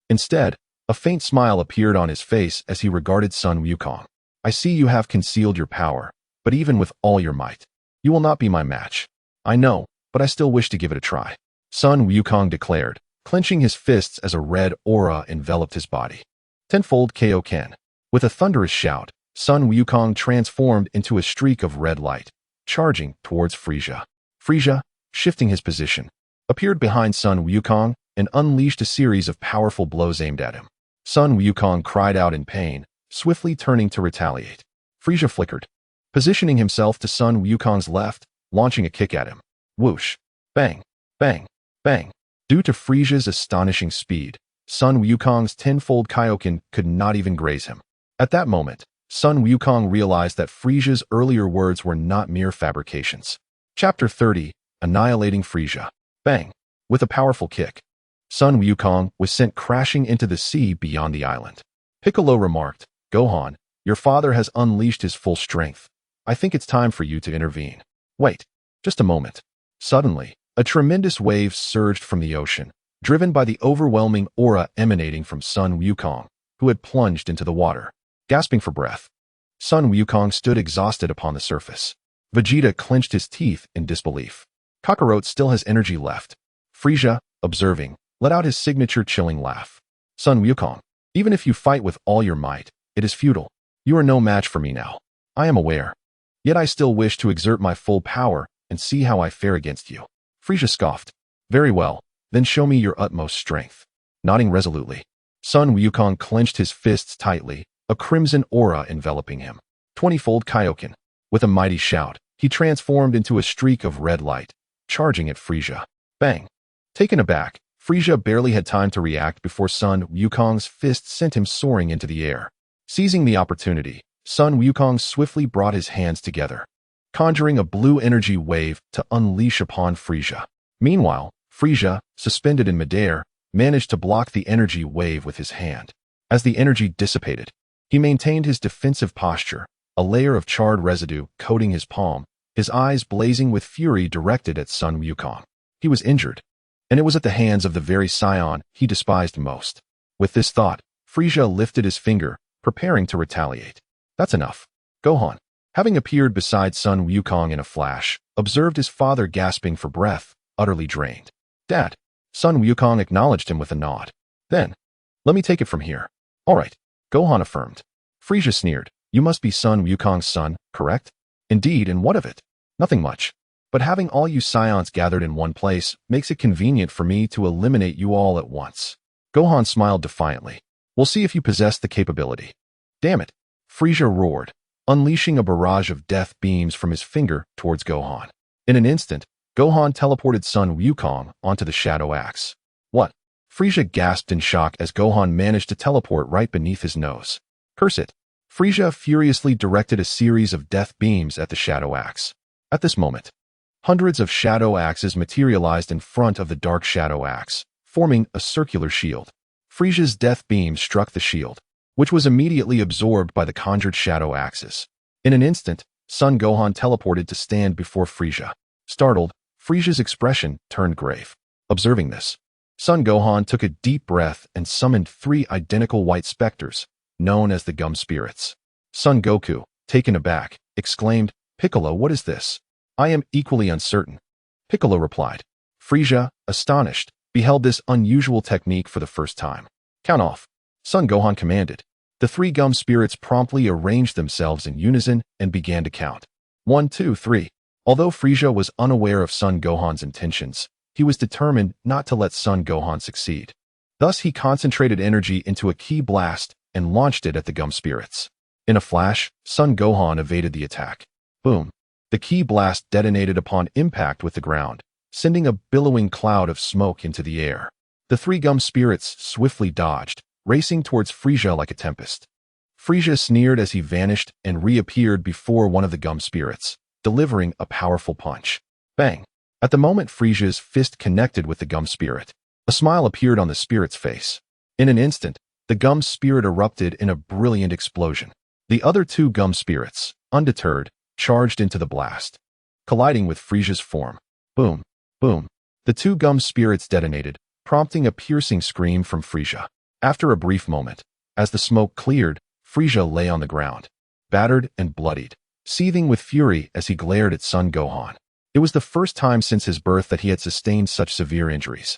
Instead, a faint smile appeared on his face as he regarded Son Wukong. I see you have concealed your power, but even with all your might, you will not be my match. I know, but I still wish to give it a try. Son Wukong declared, clenching his fists as a red aura enveloped his body. Tenfold Kaioken. With a thunderous shout, Son Wukong transformed into a streak of red light, charging towards Frieza. Frieza, shifting his position, appeared behind Son Wukong and unleashed a series of powerful blows aimed at him. Son Wukong cried out in pain, swiftly turning to retaliate. Frieza flickered, positioning himself to Son Wukong's left, launching a kick at him. Whoosh! Bang! Bang! Bang! Due to Frieza's astonishing speed, Son Wukong's tenfold Kaioken could not even graze him. At that moment, Son Wukong realized that Frieza's earlier words were not mere fabrications. Chapter 30, Annihilating Frieza. Bang! With a powerful kick, Son Wukong was sent crashing into the sea beyond the island. Piccolo remarked, Gohan, your father has unleashed his full strength. I think it's time for you to intervene. Wait, just a moment. Suddenly, a tremendous wave surged from the ocean, driven by the overwhelming aura emanating from Son Wukong, who had plunged into the water. Gasping for breath, Son Wukong stood exhausted upon the surface. Vegeta clenched his teeth in disbelief. Kakarot still has energy left. Frieza, observing, let out his signature chilling laugh. Son Wukong, even if you fight with all your might, it is futile. You are no match for me now. I am aware. Yet I still wish to exert my full power and see how I fare against you. Frieza scoffed. Very well, then show me your utmost strength. Nodding resolutely, Son Wukong clenched his fists tightly, a crimson aura enveloping him. 20-fold Kaioken. With a mighty shout, he transformed into a streak of red light, charging at Frieza. Bang! Taken aback, Frieza barely had time to react before Son Wukong's fist sent him soaring into the air. Seizing the opportunity, Son Wukong swiftly brought his hands together, conjuring a blue energy wave to unleash upon Frieza. Meanwhile, Frieza, suspended in midair, managed to block the energy wave with his hand. As the energy dissipated, he maintained his defensive posture, a layer of charred residue coating his palm, his eyes blazing with fury directed at Son Wukong. He was injured, and it was at the hands of the very scion he despised most. With this thought, Frieza lifted his finger, preparing to retaliate. That's enough. Gohan, having appeared beside Son Wukong in a flash, observed his father gasping for breath, utterly drained. Dad. Son Wukong acknowledged him with a nod. Then, let me take it from here. All right, Gohan affirmed. Frieza sneered. You must be Son Wukong's son, correct? Indeed, and what of it? Nothing much. But having all you scions gathered in one place makes it convenient for me to eliminate you all at once. Gohan smiled defiantly. We'll see if you possess the capability. Damn it! Frieza roared, unleashing a barrage of death beams from his finger towards Gohan. In an instant, Gohan teleported Son Wukong onto the Shadow Axe. What? Frieza gasped in shock as Gohan managed to teleport right beneath his nose. Curse it! Frieza furiously directed a series of death beams at the Shadow Axe. At this moment, hundreds of Shadow Axes materialized in front of the Dark Shadow Axe, forming a circular shield. Frieza's death beams struck the shield, which was immediately absorbed by the conjured Shadow Axes. In an instant, Son Gohan teleported to stand before Frieza. Startled, Frieza's expression turned grave. Observing this, Son Gohan took a deep breath and summoned 3 identical white specters, known as the Gum Spirits. Son Goku, taken aback, exclaimed, Piccolo, what is this? I am equally uncertain. Piccolo replied. Frieza, astonished, beheld this unusual technique for the first time. Count off. Son Gohan commanded. The 3 Gum Spirits promptly arranged themselves in unison and began to count. 1, 2, 3. Although Frieza was unaware of Son Gohan's intentions, he was determined not to let Son Gohan succeed. Thus he concentrated energy into a ki blast and launched it at the Gum Spirits. In a flash, Son Gohan evaded the attack. Boom! The ki blast detonated upon impact with the ground, sending a billowing cloud of smoke into the air. The 3 Gum Spirits swiftly dodged, racing towards Frieza like a tempest. Frieza sneered as he vanished and reappeared before one of the Gum Spirits, delivering a powerful punch. Bang! At the moment Frieza's fist connected with the Gum Spirit, a smile appeared on the spirit's face. In an instant, the Gum Spirit erupted in a brilliant explosion. The other 2 Gum Spirits, undeterred, charged into the blast, colliding with Frieza's form. Boom! Boom! The 2 Gum Spirits detonated, prompting a piercing scream from Frieza. After a brief moment, as the smoke cleared, Frieza lay on the ground, battered and bloodied, seething with fury as he glared at Son Gohan. It was the first time since his birth that he had sustained such severe injuries,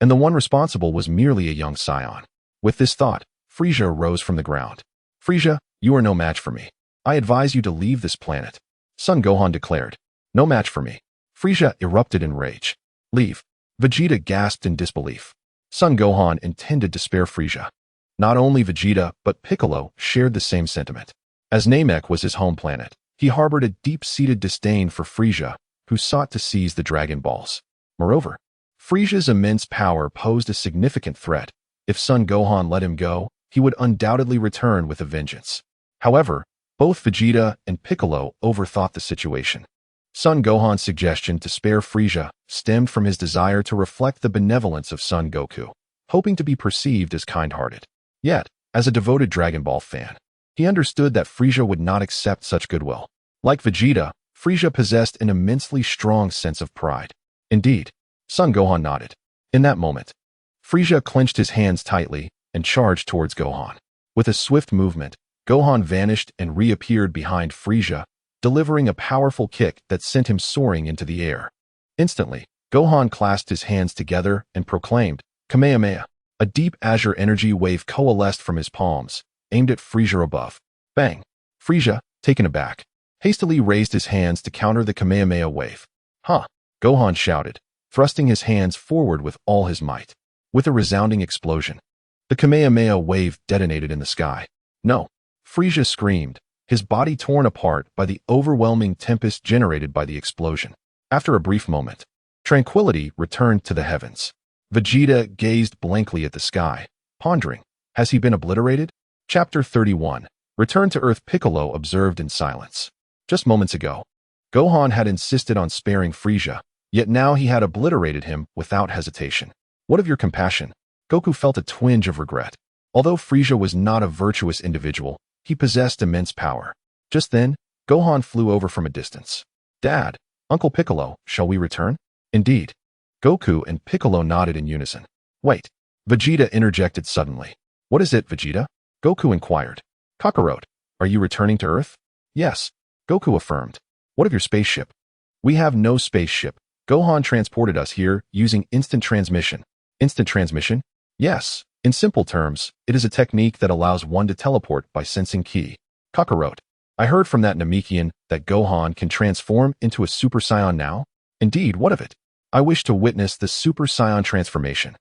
and the one responsible was merely a young scion. With this thought, Frieza rose from the ground. Frieza, you are no match for me. I advise you to leave this planet. Son Gohan declared. No match for me. Frieza erupted in rage. Leave. Vegeta gasped in disbelief. Son Gohan intended to spare Frieza. Not only Vegeta, but Piccolo shared the same sentiment. As Namek was his home planet, he harbored a deep-seated disdain for Frieza, who sought to seize the Dragon Balls. Moreover, Frieza's immense power posed a significant threat. If Son Gohan let him go, he would undoubtedly return with a vengeance. However, both Vegeta and Piccolo overthought the situation. Son Gohan's suggestion to spare Frieza stemmed from his desire to reflect the benevolence of Son Goku, hoping to be perceived as kind-hearted. Yet, as a devoted Dragon Ball fan, he understood that Frieza would not accept such goodwill. Like Vegeta, Frieza possessed an immensely strong sense of pride. Indeed, Son Gohan nodded. In that moment, Frieza clenched his hands tightly and charged towards Gohan. With a swift movement, Gohan vanished and reappeared behind Frieza, delivering a powerful kick that sent him soaring into the air. Instantly, Gohan clasped his hands together and proclaimed, Kamehameha. A deep azure energy wave coalesced from his palms, aimed at Frieza above. Bang! Frieza, taken aback, hastily raised his hands to counter the Kamehameha wave. Huh! Gohan shouted, thrusting his hands forward with all his might. With a resounding explosion, the Kamehameha wave detonated in the sky. No! Frieza screamed, his body torn apart by the overwhelming tempest generated by the explosion. After a brief moment, tranquility returned to the heavens. Vegeta gazed blankly at the sky, pondering, has he been obliterated? Chapter 31. Return to Earth. Piccolo observed in silence. Just moments ago, Gohan had insisted on sparing Frieza, yet now he had obliterated him without hesitation. What of your compassion? Goku felt a twinge of regret. Although Frieza was not a virtuous individual, he possessed immense power. Just then, Gohan flew over from a distance. Dad, Uncle Piccolo, shall we return? Indeed. Goku and Piccolo nodded in unison. Wait. Vegeta interjected suddenly. What is it, Vegeta? Goku inquired. Kakarot, are you returning to Earth? Yes. Goku affirmed. What of your spaceship? We have no spaceship. Gohan transported us here using instant transmission. Instant transmission? Yes. In simple terms, it is a technique that allows one to teleport by sensing ki. Kakarot, I heard from that Namekian that Gohan can transform into a Super Saiyan now? Indeed, what of it? I wish to witness the Super Saiyan transformation.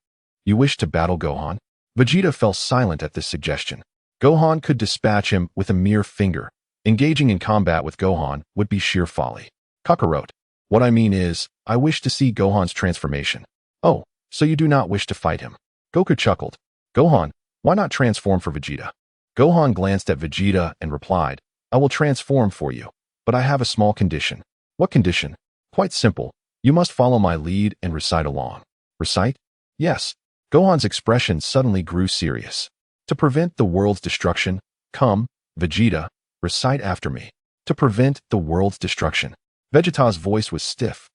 You wish to battle Gohan? Vegeta fell silent at this suggestion. Gohan could dispatch him with a mere finger. Engaging in combat with Gohan would be sheer folly. Kakarot, what I mean is, I wish to see Gohan's transformation. Oh, so you do not wish to fight him? Goku chuckled. Gohan, why not transform for Vegeta? Gohan glanced at Vegeta and replied, I will transform for you, but I have a small condition. What condition? Quite simple. You must follow my lead and recite along. Recite? Yes. Gohan's expression suddenly grew serious. To prevent the world's destruction, come, Vegeta, recite after me. To prevent the world's destruction. Vegeta's voice was stiff.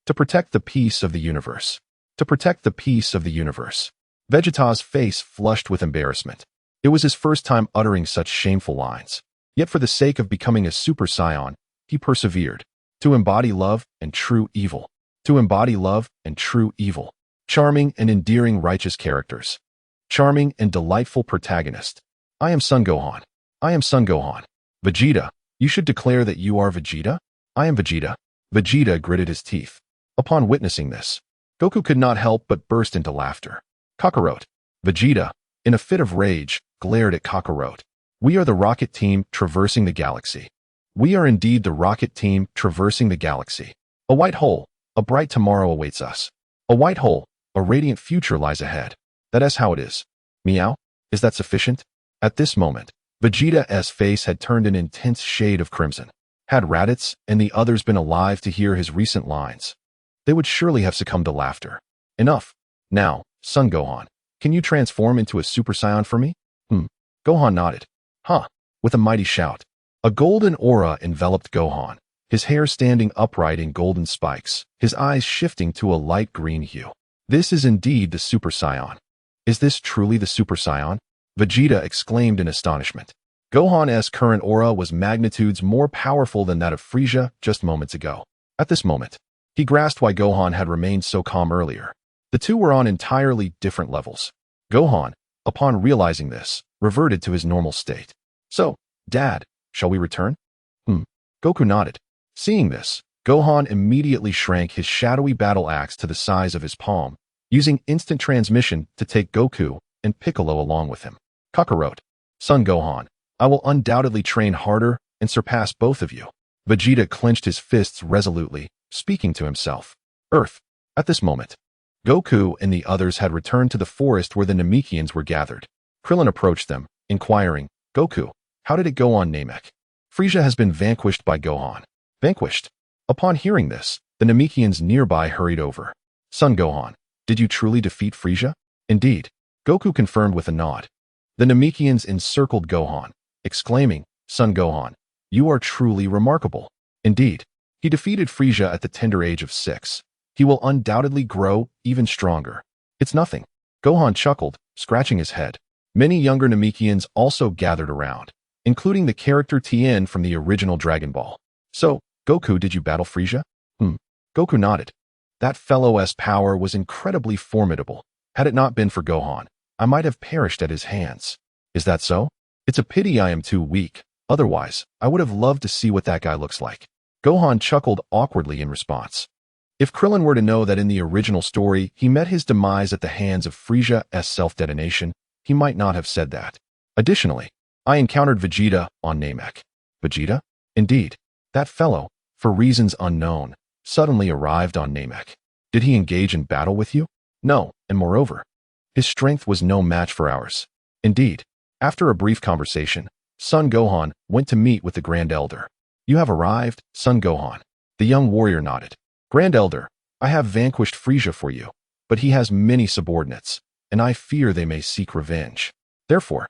To protect the peace of the universe. To protect the peace of the universe. Vegeta's face flushed with embarrassment. It was his first time uttering such shameful lines. Yet for the sake of becoming a Super Saiyan, he persevered. To embody love and true evil. To embody love and true evil. Charming and endearing righteous characters. Charming and delightful protagonist. I am Son Gohan. I am Son Gohan. Vegeta, you should declare that you are Vegeta? I am Vegeta. Vegeta gritted his teeth. Upon witnessing this, Goku could not help but burst into laughter. Kakarot. Vegeta, in a fit of rage, glared at Kakarot. We are the rocket team traversing the galaxy. We are indeed the rocket team traversing the galaxy. A white hole, a bright tomorrow awaits us. A white hole, a radiant future lies ahead. That is how it is. Meow? Is that sufficient? At this moment, Vegeta's face had turned an intense shade of crimson. Had Raditz and the others been alive to hear his recent lines, they would surely have succumbed to laughter. Enough. Now, Son Gohan, can you transform into a Super Saiyan for me? Gohan nodded. Huh. With a mighty shout, a golden aura enveloped Gohan, his hair standing upright in golden spikes, his eyes shifting to a light green hue. This is indeed the Super Saiyan. Is this truly the Super Saiyan? Vegeta exclaimed in astonishment. Gohan's current aura was magnitudes more powerful than that of Frieza just moments ago. At this moment, he grasped why Gohan had remained so calm earlier. The two were on entirely different levels. Gohan, upon realizing this, reverted to his normal state. So, Dad, shall we return? Goku nodded. Seeing this, Gohan immediately shrank his shadowy battle axe to the size of his palm, using instant transmission to take Goku and Piccolo along with him. Kakarot, Son Gohan, I will undoubtedly train harder and surpass both of you. Vegeta clenched his fists resolutely, speaking to himself. Earth. At this moment, Goku and the others had returned to the forest where the Namekians were gathered. Krillin approached them, inquiring, Goku, how did it go on Namek? Frieza has been vanquished by Gohan. Vanquished? Upon hearing this, the Namekians nearby hurried over. Son Gohan, did you truly defeat Frieza? Indeed. Goku confirmed with a nod. The Namekians encircled Gohan, exclaiming, Son Gohan, you are truly remarkable. Indeed, he defeated Frieza at the tender age of 6. He will undoubtedly grow even stronger. It's nothing. Gohan chuckled, scratching his head. Many younger Namekians also gathered around, including the character Tien from the original Dragon Ball. So, Goku, did you battle Frieza? Goku nodded. That fellow's power was incredibly formidable. Had it not been for Gohan, I might have perished at his hands. Is that so? It's a pity I am too weak. Otherwise, I would have loved to see what that guy looks like. Gohan chuckled awkwardly in response. If Krillin were to know that in the original story he met his demise at the hands of Frieza's self-detonation, he might not have said that. Additionally, I encountered Vegeta on Namek. Vegeta? Indeed. That fellow, for reasons unknown, suddenly arrived on Namek. Did he engage in battle with you? No, and moreover, his strength was no match for ours. Indeed, after a brief conversation, Son Gohan went to meet with the Grand Elder. You have arrived, Son Gohan. The young warrior nodded. Grand Elder, I have vanquished Frieza for you, but he has many subordinates, and I fear they may seek revenge. Therefore,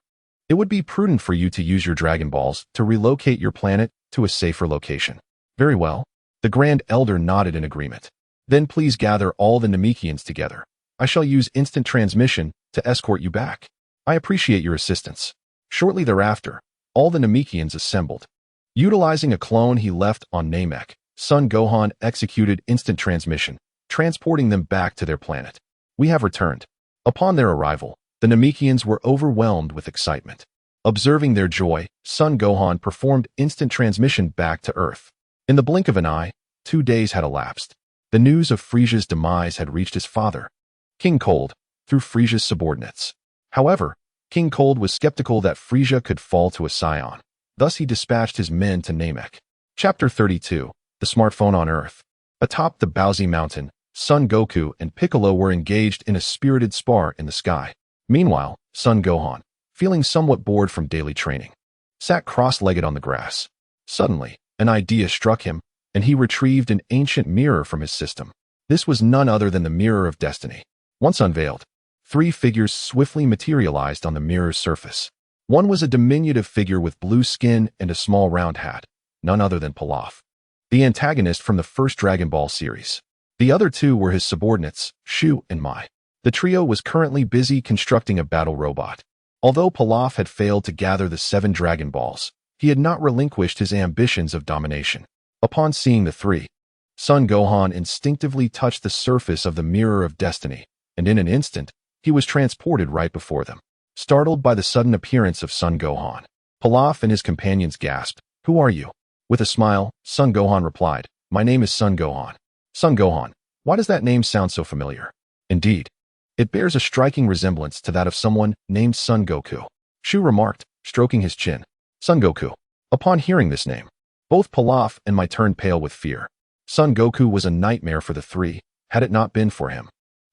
it would be prudent for you to use your Dragon Balls to relocate your planet to a safer location. Very well. The Grand Elder nodded in agreement. Then please gather all the Namekians together. I shall use instant transmission to escort you back. I appreciate your assistance. Shortly thereafter, all the Namekians assembled. Utilizing a clone he left on Namek, Son Gohan executed instant transmission, transporting them back to their planet. We have returned. Upon their arrival, the Namekians were overwhelmed with excitement. Observing their joy, Son Gohan performed instant transmission back to Earth. In the blink of an eye, 2 days had elapsed. The news of Frieza's demise had reached his father, King Cold, through Frieza's subordinates. However, King Cold was skeptical that Frieza could fall to a scion. Thus he dispatched his men to Namek. Chapter 32, The Smartphone on Earth. Atop the Baozi Mountain, Son Goku and Piccolo were engaged in a spirited spar in the sky. Meanwhile, Son Gohan, feeling somewhat bored from daily training, sat cross-legged on the grass. Suddenly, an idea struck him, and he retrieved an ancient mirror from his system. This was none other than the Mirror of Destiny. Once unveiled, 3 figures swiftly materialized on the mirror's surface. One was a diminutive figure with blue skin and a small round hat, none other than Pilaf, the antagonist from the first Dragon Ball series. The other 2 were his subordinates, Shu and Mai. The trio was currently busy constructing a battle robot. Although Pilaf had failed to gather the 7 Dragon Balls, he had not relinquished his ambitions of domination. Upon seeing the 3, Son Gohan instinctively touched the surface of the Mirror of Destiny, and in an instant, he was transported right before them. Startled by the sudden appearance of Son Gohan, Pilaf and his companions gasped, "Who are you?" With a smile, Son Gohan replied, "My name is Son Gohan." Son Gohan, why does that name sound so familiar? Indeed, it bears a striking resemblance to that of someone named Son Goku. Shu remarked, stroking his chin. Son Goku. Upon hearing this name, both Pilaf and Mai turned pale with fear. Son Goku was a nightmare for the 3, had it not been for him.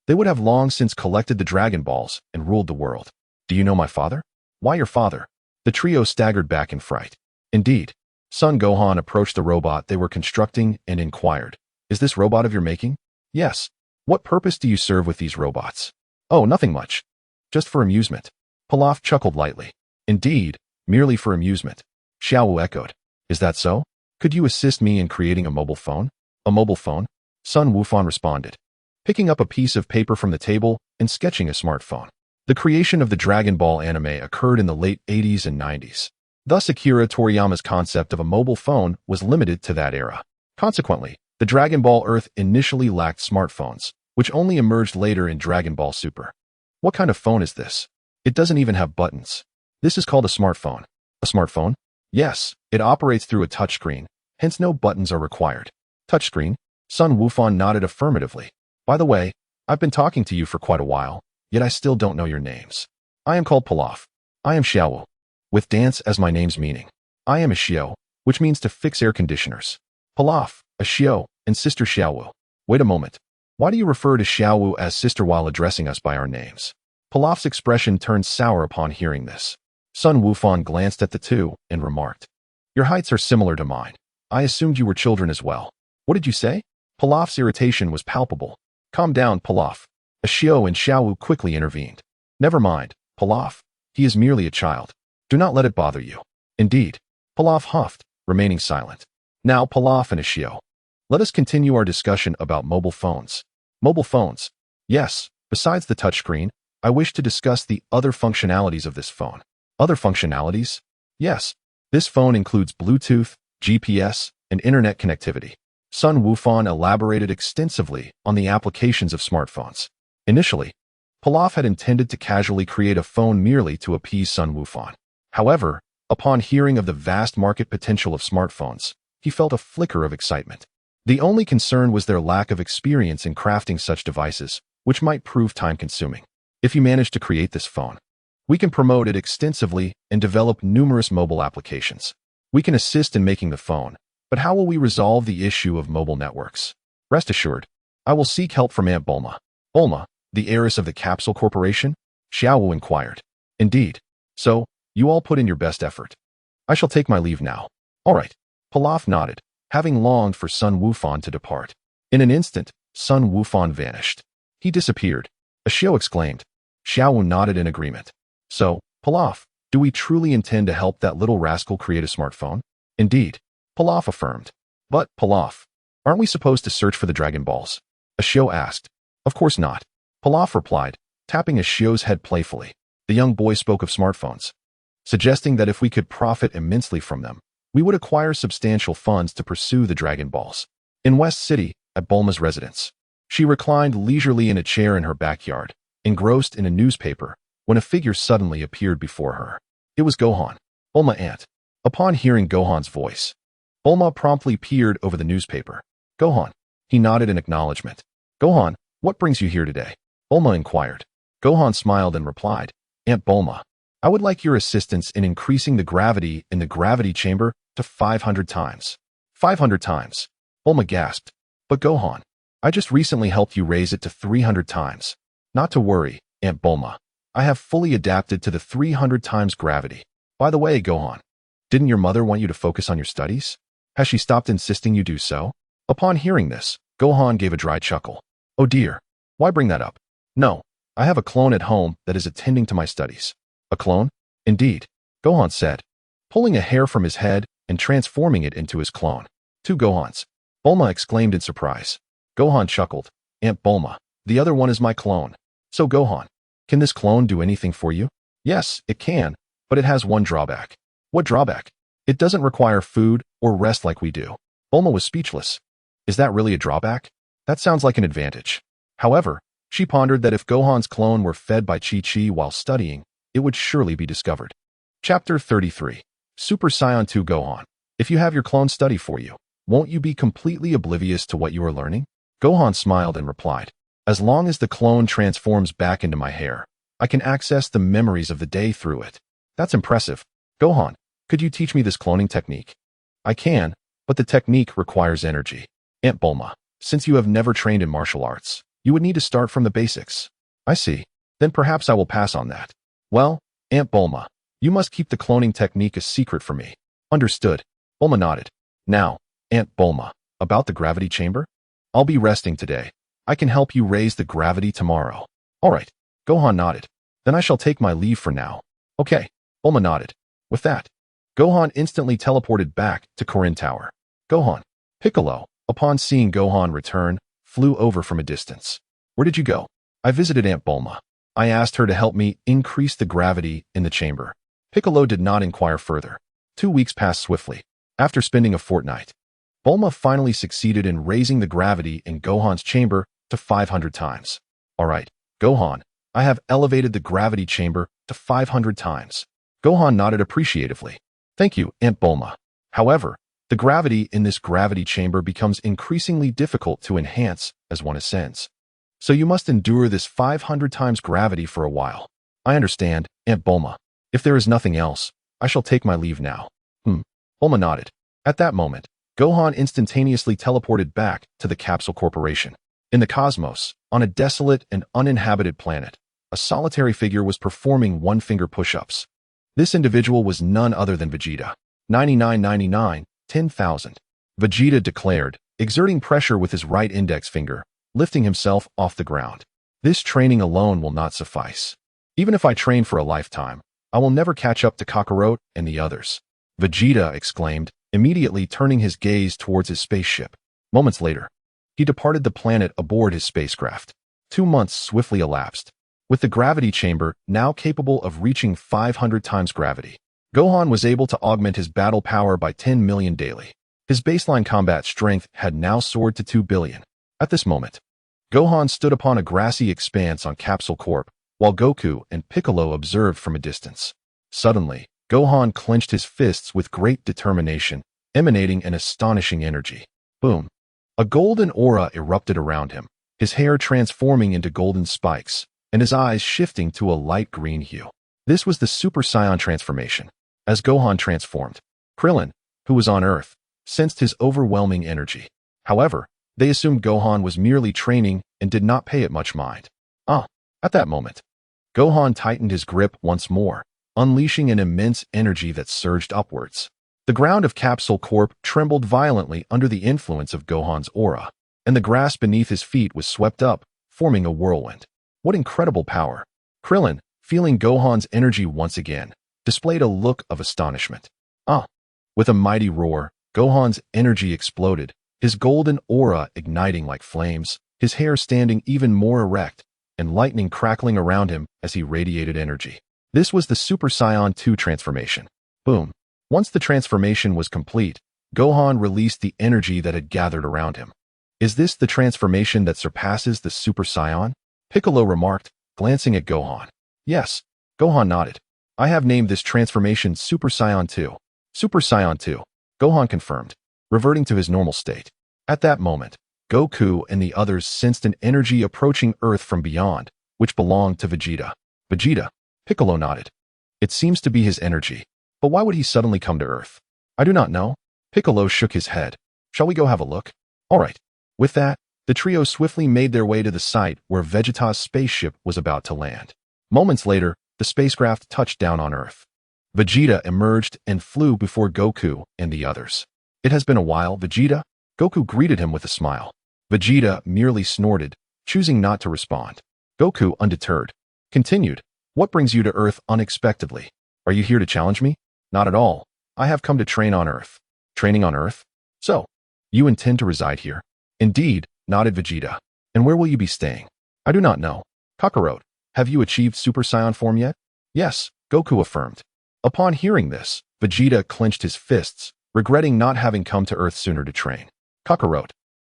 They would have long since collected the Dragon Balls and ruled the world. Do you know my father? Why your father? The trio staggered back in fright. Indeed, Son Gohan approached the robot they were constructing and inquired, "Is this robot of your making?" "Yes." "What purpose do you serve with these robots?" "Oh, nothing much. Just for amusement." Pilaf chuckled lightly. "Indeed, merely for amusement." Xiao echoed. "Is that so? Could you assist me in creating a mobile phone?" "A mobile phone?" Sun Wufan responded, picking up a piece of paper from the table and sketching a smartphone. The creation of the Dragon Ball anime occurred in the late 80s and 90s. Thus, Akira Toriyama's concept of a mobile phone was limited to that era. Consequently, the Dragon Ball Earth initially lacked smartphones, which only emerged later in Dragon Ball Super. What kind of phone is this? It doesn't even have buttons. This is called a smartphone. A smartphone? Yes, it operates through a touchscreen, hence no buttons are required. Touchscreen? Sun Wufan nodded affirmatively. By the way, I've been talking to you for quite a while, yet I still don't know your names. I am called Pilaf. I am Xiao, with dance as my name's meaning. I am a Xiao, which means to fix air conditioners. Pilaf, a Xiao, and sister Xiao. Wait a moment. Why do you refer to Xiao as sister while addressing us by our names? Pilaf's expression turned sour upon hearing this. Sun Wufan glanced at the 2 and remarked, "Your heights are similar to mine. I assumed you were children as well." "What did you say?" Pilaf's irritation was palpable. "Calm down, Pilaf." A Xiao and Xiao quickly intervened. "Never mind, Pilaf. He is merely a child. Do not let it bother you." "Indeed." Pilaf huffed, remaining silent. "Now, Pilaf and a Xiao, let us continue our discussion about mobile phones." "Mobile phones?" "Yes, besides the touchscreen, I wish to discuss the other functionalities of this phone." "Other functionalities?" "Yes. This phone includes Bluetooth, GPS, and internet connectivity." Sun Wufan elaborated extensively on the applications of smartphones. Initially, Pilaf had intended to casually create a phone merely to appease Sun Wufan. However, Upon hearing of the vast market potential of smartphones, he felt a flicker of excitement. The only concern was their lack of experience in crafting such devices, which might prove time-consuming. If you manage to create this phone, we can promote it extensively and develop numerous mobile applications. We can assist in making the phone, but how will we resolve the issue of mobile networks? Rest assured, I will seek help from Aunt Bulma. Bulma, the heiress of the Capsule Corporation? Xiao Wu inquired. Indeed. So, you all put in your best effort. I shall take my leave now. All right. Pilaf nodded, having longed for Sun Wufan to depart. In an instant, Sun Wufan vanished. He disappeared. Xiao exclaimed. Xiao Wu nodded in agreement. So, Pilaf, do we truly intend to help that little rascal create a smartphone? Indeed. Pilaf affirmed. But, Pilaf, aren't we supposed to search for the Dragon Balls? Xiao asked. Of course not. Pilaf replied, tapping Xiao's head playfully. The young boy spoke of smartphones, suggesting that if we could profit immensely from them, we would acquire substantial funds to pursue the Dragon Balls. In West City, at Bulma's residence, she reclined leisurely in a chair in her backyard, engrossed in a newspaper, when a figure suddenly appeared before her. It was Gohan. Bulma aunt. Upon hearing Gohan's voice, Bulma promptly peered over the newspaper. Gohan. He nodded in acknowledgement. Gohan, what brings you here today? Bulma inquired. Gohan smiled and replied, Aunt Bulma, I would like your assistance in increasing the gravity in the gravity chamber to 500 times. 500 times. Bulma gasped. But Gohan, I just recently helped you raise it to 300 times. Not to worry, Aunt Bulma. I have fully adapted to the 300 times gravity. By the way, Gohan, didn't your mother want you to focus on your studies? Has she stopped insisting you do so? Upon hearing this, Gohan gave a dry chuckle. Oh dear. Why bring that up? No, I have a clone at home that is attending to my studies. A clone? Indeed, Gohan said, pulling a hair from his head and transforming it into his clone. 2 Gohans. Bulma exclaimed in surprise. Gohan chuckled. Aunt Bulma, the other one is my clone. So Gohan, can this clone do anything for you? Yes, it can, but it has one drawback. What drawback? It doesn't require food or rest like we do. Bulma was speechless. Is that really a drawback? That sounds like an advantage. However, she pondered that if Gohan's clone were fed by Chi-Chi while studying, it would surely be discovered. Chapter 33. Super Saiyan 2 Gohan. If you have your clone study for you, won't you be completely oblivious to what you are learning? Gohan smiled and replied, as long as the clone transforms back into my hair, I can access the memories of the day through it. That's impressive. Gohan, could you teach me this cloning technique? I can, but the technique requires energy. Aunt Bulma, since you have never trained in martial arts, you would need to start from the basics. I see. Then perhaps I will pass on that. Well, Aunt Bulma, you must keep the cloning technique a secret for me. Understood. Bulma nodded. Now, Aunt Bulma, about the gravity chamber? I'll be resting today. I can help you raise the gravity tomorrow. All right. Gohan nodded. Then I shall take my leave for now. Okay. Bulma nodded. With that, Gohan instantly teleported back to Korin Tower. Gohan. Piccolo, upon seeing Gohan return, flew over from a distance. Where did you go? I visited Aunt Bulma. I asked her to help me increase the gravity in the chamber. Piccolo did not inquire further. 2 weeks passed swiftly. After spending a fortnight, Bulma finally succeeded in raising the gravity in Gohan's chamber to 500 times. All right, Gohan, I have elevated the gravity chamber to 500 times. Gohan nodded appreciatively. Thank you, Aunt Bulma. However, the gravity in this gravity chamber becomes increasingly difficult to enhance as one ascends. So you must endure this 500 times gravity for a while. I understand, Aunt Bulma. If there is nothing else, I shall take my leave now. Bulma nodded. At that moment, Gohan instantaneously teleported back to the Capsule Corporation. In the cosmos, on a desolate and uninhabited planet, a solitary figure was performing one-finger push-ups. This individual was none other than Vegeta. 9999, 10,000. Vegeta declared, exerting pressure with his right index finger, lifting himself off the ground. This training alone will not suffice. Even if I train for a lifetime, I will never catch up to Kakarot and the others. Vegeta exclaimed, immediately turning his gaze towards his spaceship. Moments later, he departed the planet aboard his spacecraft. 2 months swiftly elapsed. With the gravity chamber now capable of reaching 500 times gravity, Gohan was able to augment his battle power by 10 million daily. His baseline combat strength had now soared to 2 billion. At this moment, Gohan stood upon a grassy expanse on Capsule Corp, while Goku and Piccolo observed from a distance. Suddenly, Gohan clenched his fists with great determination, emanating an astonishing energy. Boom! A golden aura erupted around him, his hair transforming into golden spikes, and his eyes shifting to a light green hue. This was the Super Saiyan transformation. As Gohan transformed, Krillin, who was on Earth, sensed his overwhelming energy. However, they assumed Gohan was merely training and did not pay it much mind. At that moment, Gohan tightened his grip once more, unleashing an immense energy that surged upwards. The ground of Capsule Corp trembled violently under the influence of Gohan's aura, and the grass beneath his feet was swept up, forming a whirlwind. What incredible power! Krillin, feeling Gohan's energy once again, displayed a look of astonishment. With a mighty roar, Gohan's energy exploded, his golden aura igniting like flames, his hair standing even more erect, and lightning crackling around him as he radiated energy. This was the Super Saiyan 2 transformation. Boom! Once the transformation was complete, Gohan released the energy that had gathered around him. Is this the transformation that surpasses the Super Saiyan? Piccolo remarked, glancing at Gohan. Yes, Gohan nodded. I have named this transformation Super Saiyan 2. Super Saiyan 2, Gohan confirmed, reverting to his normal state. At that moment, Goku and the others sensed an energy approaching Earth from beyond, which belonged to Vegeta. Vegeta, Piccolo nodded. It seems to be his energy. But why would he suddenly come to Earth? I do not know. Piccolo shook his head. Shall we go have a look? All right. With that, the trio swiftly made their way to the site where Vegeta's spaceship was about to land. Moments later, the spacecraft touched down on Earth. Vegeta emerged and flew before Goku and the others. It has been a while, Vegeta. Goku greeted him with a smile. Vegeta merely snorted, choosing not to respond. Goku, undeterred, continued, What brings you to Earth unexpectedly? Are you here to challenge me? Not at all. I have come to train on Earth. Training on Earth? So, you intend to reside here? Indeed, nodded Vegeta. And where will you be staying? I do not know. Kakarot, have you achieved Super Saiyan form yet? Yes, Goku affirmed. Upon hearing this, Vegeta clenched his fists, regretting not having come to Earth sooner to train. Kakarot,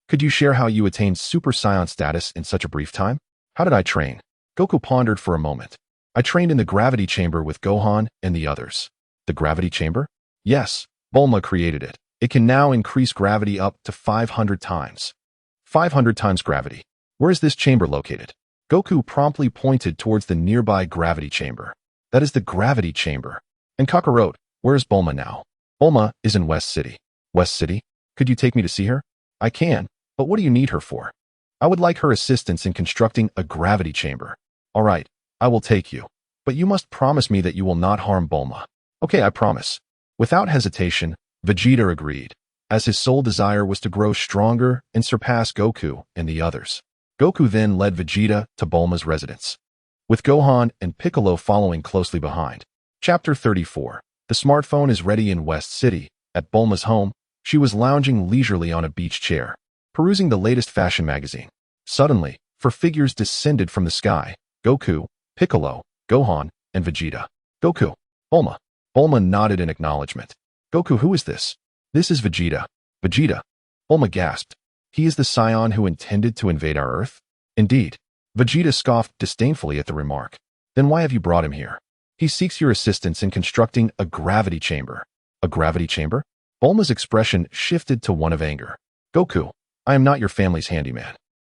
could you share how you attained Super Saiyan status in such a brief time? How did I train? Goku pondered for a moment. I trained in the gravity chamber with Gohan and the others. The gravity chamber? Yes, Bulma created it. It can now increase gravity up to 500 times. 500 times gravity. Where is this chamber located? Goku promptly pointed towards the nearby gravity chamber. That is the gravity chamber. And Kakarot, where is Bulma now? Bulma is in West City. West City? Could you take me to see her? I can, but what do you need her for? I would like her assistance in constructing a gravity chamber. All right, I will take you. But you must promise me that you will not harm Bulma. Okay, I promise. Without hesitation, Vegeta agreed, as his sole desire was to grow stronger and surpass Goku and the others. Goku then led Vegeta to Bulma's residence, with Gohan and Piccolo following closely behind. Chapter 34. The smartphone is ready in West City. At Bulma's home, she was lounging leisurely on a beach chair, perusing the latest fashion magazine. Suddenly, four figures descended from the sky: Goku, Piccolo, Gohan, and Vegeta. Goku, Bulma. Bulma nodded in acknowledgement. Goku, who is this? This is Vegeta. Vegeta. Bulma gasped. He is the Saiyan who intended to invade our Earth? Indeed. Vegeta scoffed disdainfully at the remark. Then why have you brought him here? He seeks your assistance in constructing a gravity chamber. A gravity chamber? Bulma's expression shifted to one of anger. Goku, I am not your family's handyman,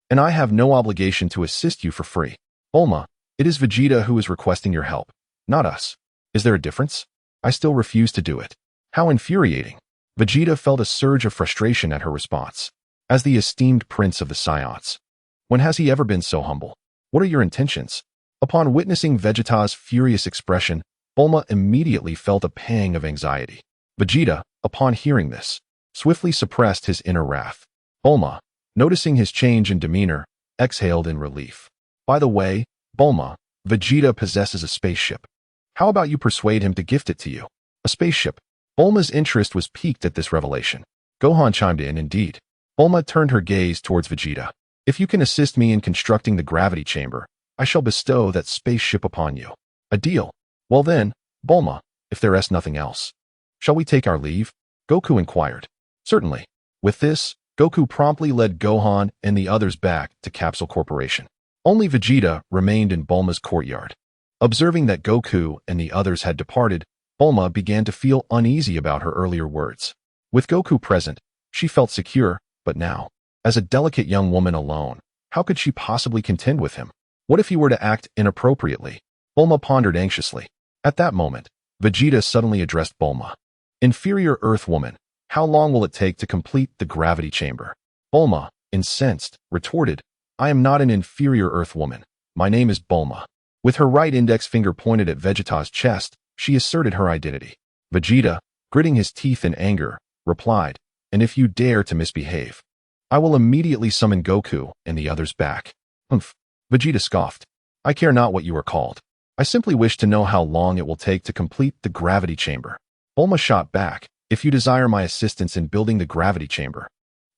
and I have no obligation to assist you for free. Bulma, it is Vegeta who is requesting your help, not us. Is there a difference? I still refuse to do it. How infuriating. Vegeta felt a surge of frustration at her response. As the esteemed prince of the Saiyans, when has he ever been so humble? What are your intentions? Upon witnessing Vegeta's furious expression, Bulma immediately felt a pang of anxiety. Vegeta, upon hearing this, swiftly suppressed his inner wrath. Bulma, noticing his change in demeanor, exhaled in relief. By the way, Bulma, Vegeta possesses a spaceship. How about you persuade him to gift it to you? A spaceship. Bulma's interest was piqued at this revelation. Gohan chimed in, indeed. Bulma turned her gaze towards Vegeta. If you can assist me in constructing the gravity chamber, I shall bestow that spaceship upon you. A deal. Well then, Bulma, if there is nothing else, shall we take our leave? Goku inquired. Certainly. With this, Goku promptly led Gohan and the others back to Capsule Corporation. Only Vegeta remained in Bulma's courtyard. Observing that Goku and the others had departed, Bulma began to feel uneasy about her earlier words. With Goku present, she felt secure, but now, as a delicate young woman alone, how could she possibly contend with him? What if he were to act inappropriately? Bulma pondered anxiously. At that moment, Vegeta suddenly addressed Bulma. Inferior Earth woman, how long will it take to complete the gravity chamber? Bulma, incensed, retorted, I am not an inferior Earth woman. My name is Bulma. With her right index finger pointed at Vegeta's chest, she asserted her identity. Vegeta, gritting his teeth in anger, replied, and if you dare to misbehave, I will immediately summon Goku and the others back. Humph. Vegeta scoffed. I care not what you are called. I simply wish to know how long it will take to complete the gravity chamber. Bulma shot back, if you desire my assistance in building the gravity chamber,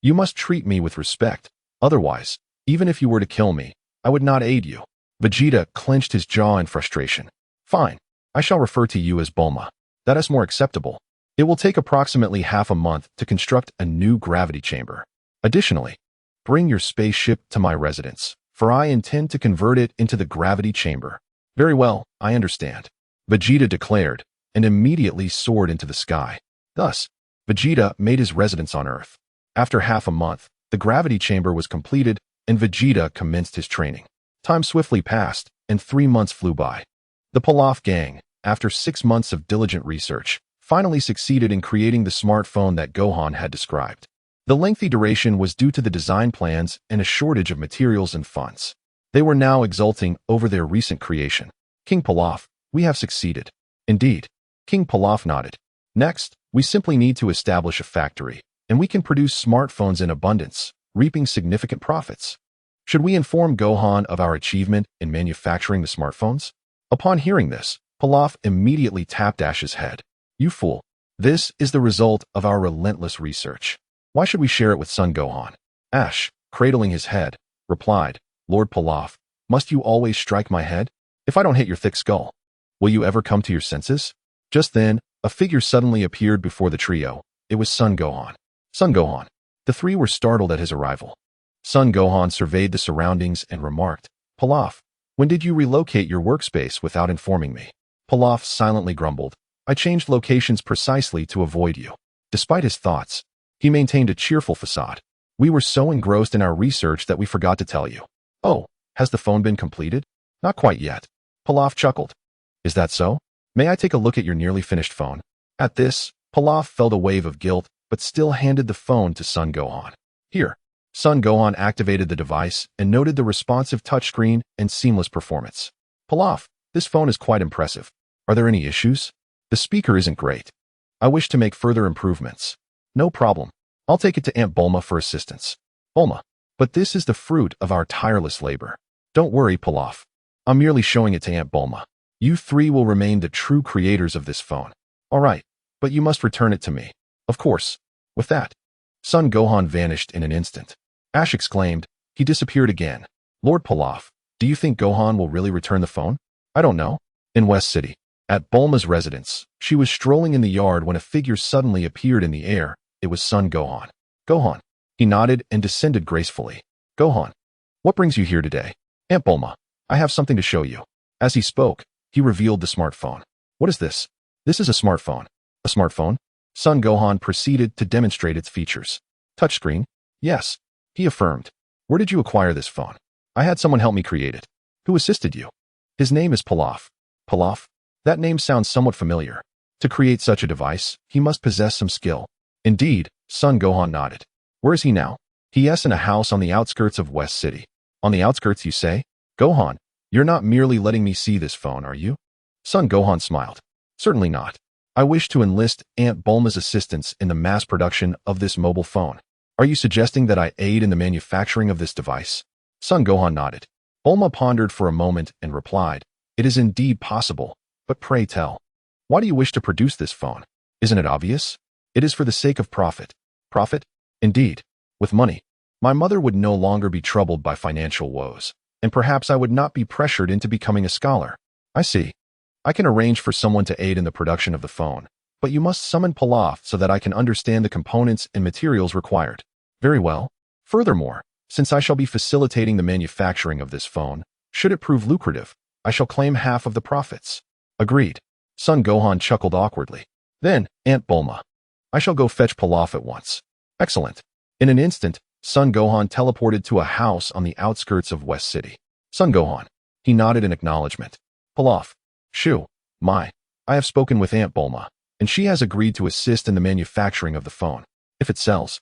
you must treat me with respect. Otherwise, even if you were to kill me, I would not aid you. Vegeta clenched his jaw in frustration. Fine. I shall refer to you as Bulma. That is more acceptable. It will take approximately half a month to construct a new gravity chamber. Additionally, bring your spaceship to my residence, for I intend to convert it into the gravity chamber. Very well, I understand, Vegeta declared, and immediately soared into the sky. Thus, Vegeta made his residence on Earth. After half a month, the gravity chamber was completed, and Vegeta commenced his training. Time swiftly passed, and 3 months flew by. The Pilaf gang, after 6 months of diligent research, finally succeeded in creating the smartphone that Gohan had described. The lengthy duration was due to the design plans and a shortage of materials and funds. They were now exulting over their recent creation. King Pilaf, we have succeeded. Indeed. King Pilaf nodded. Next, we simply need to establish a factory, and we can produce smartphones in abundance, reaping significant profits. Should we inform Gohan of our achievement in manufacturing the smartphones? Upon hearing this, Pilaf immediately tapped Ash's head. You fool. This is the result of our relentless research. Why should we share it with Son Gohan? Ash, cradling his head, replied, Lord Pilaf, must you always strike my head? If I don't hit your thick skull, will you ever come to your senses? Just then, a figure suddenly appeared before the trio. It was Son Gohan. Son Gohan. The three were startled at his arrival. Son Gohan surveyed the surroundings and remarked, Pilaf, when did you relocate your workspace without informing me? Pilaf silently grumbled, I changed locations precisely to avoid you. Despite his thoughts, he maintained a cheerful facade. We were so engrossed in our research that we forgot to tell you. Oh, has the phone been completed? Not quite yet. Pilaf chuckled. Is that so? May I take a look at your nearly finished phone? At this, Pilaf felt a wave of guilt, but still handed the phone to Son Gohan. Here. Son Gohan activated the device and noted the responsive touchscreen and seamless performance. Pilaf, this phone is quite impressive. Are there any issues? The speaker isn't great. I wish to make further improvements. No problem. I'll take it to Aunt Bulma for assistance. Bulma, but this is the fruit of our tireless labor. Don't worry, Pilaf. I'm merely showing it to Aunt Bulma. You three will remain the true creators of this phone. All right, but you must return it to me. Of course. With that, Son Gohan vanished in an instant. Ash exclaimed, he disappeared again. Lord Pilaf, do you think Gohan will really return the phone? I don't know. In West City, at Bulma's residence, she was strolling in the yard when a figure suddenly appeared in the air. It was Son Gohan. Gohan. He nodded and descended gracefully. Gohan, what brings you here today? Aunt Bulma, I have something to show you. As he spoke, he revealed the smartphone. What is this? This is a smartphone. A smartphone? Son Gohan proceeded to demonstrate its features. Touchscreen? Yes. He affirmed. Where did you acquire this phone? I had someone help me create it. Who assisted you? His name is Pilaf. Pilaf? That name sounds somewhat familiar. To create such a device, he must possess some skill. Indeed, Son Gohan nodded. Where is he now? He is in a house on the outskirts of West City. On the outskirts, you say? Gohan, you're not merely letting me see this phone, are you? Son Gohan smiled. Certainly not. I wish to enlist Aunt Bulma's assistance in the mass production of this mobile phone. Are you suggesting that I aid in the manufacturing of this device? Son Gohan nodded. Bulma pondered for a moment and replied, It is indeed possible, but pray tell. Why do you wish to produce this phone? Isn't it obvious? It is for the sake of profit. Profit? Indeed. With money, my mother would no longer be troubled by financial woes, and perhaps I would not be pressured into becoming a scholar. I see. I can arrange for someone to aid in the production of the phone, but you must summon Pilaf so that I can understand the components and materials required. Very well. Furthermore, since I shall be facilitating the manufacturing of this phone, should it prove lucrative, I shall claim half of the profits. Agreed. Son Gohan chuckled awkwardly. Then, Aunt Bulma. I shall go fetch Pilaf at once. Excellent. In an instant, Son Gohan teleported to a house on the outskirts of West City. Son Gohan. He nodded in acknowledgement. Pilaf. Shoo. I have spoken with Aunt Bulma, and she has agreed to assist in the manufacturing of the phone. If it sells,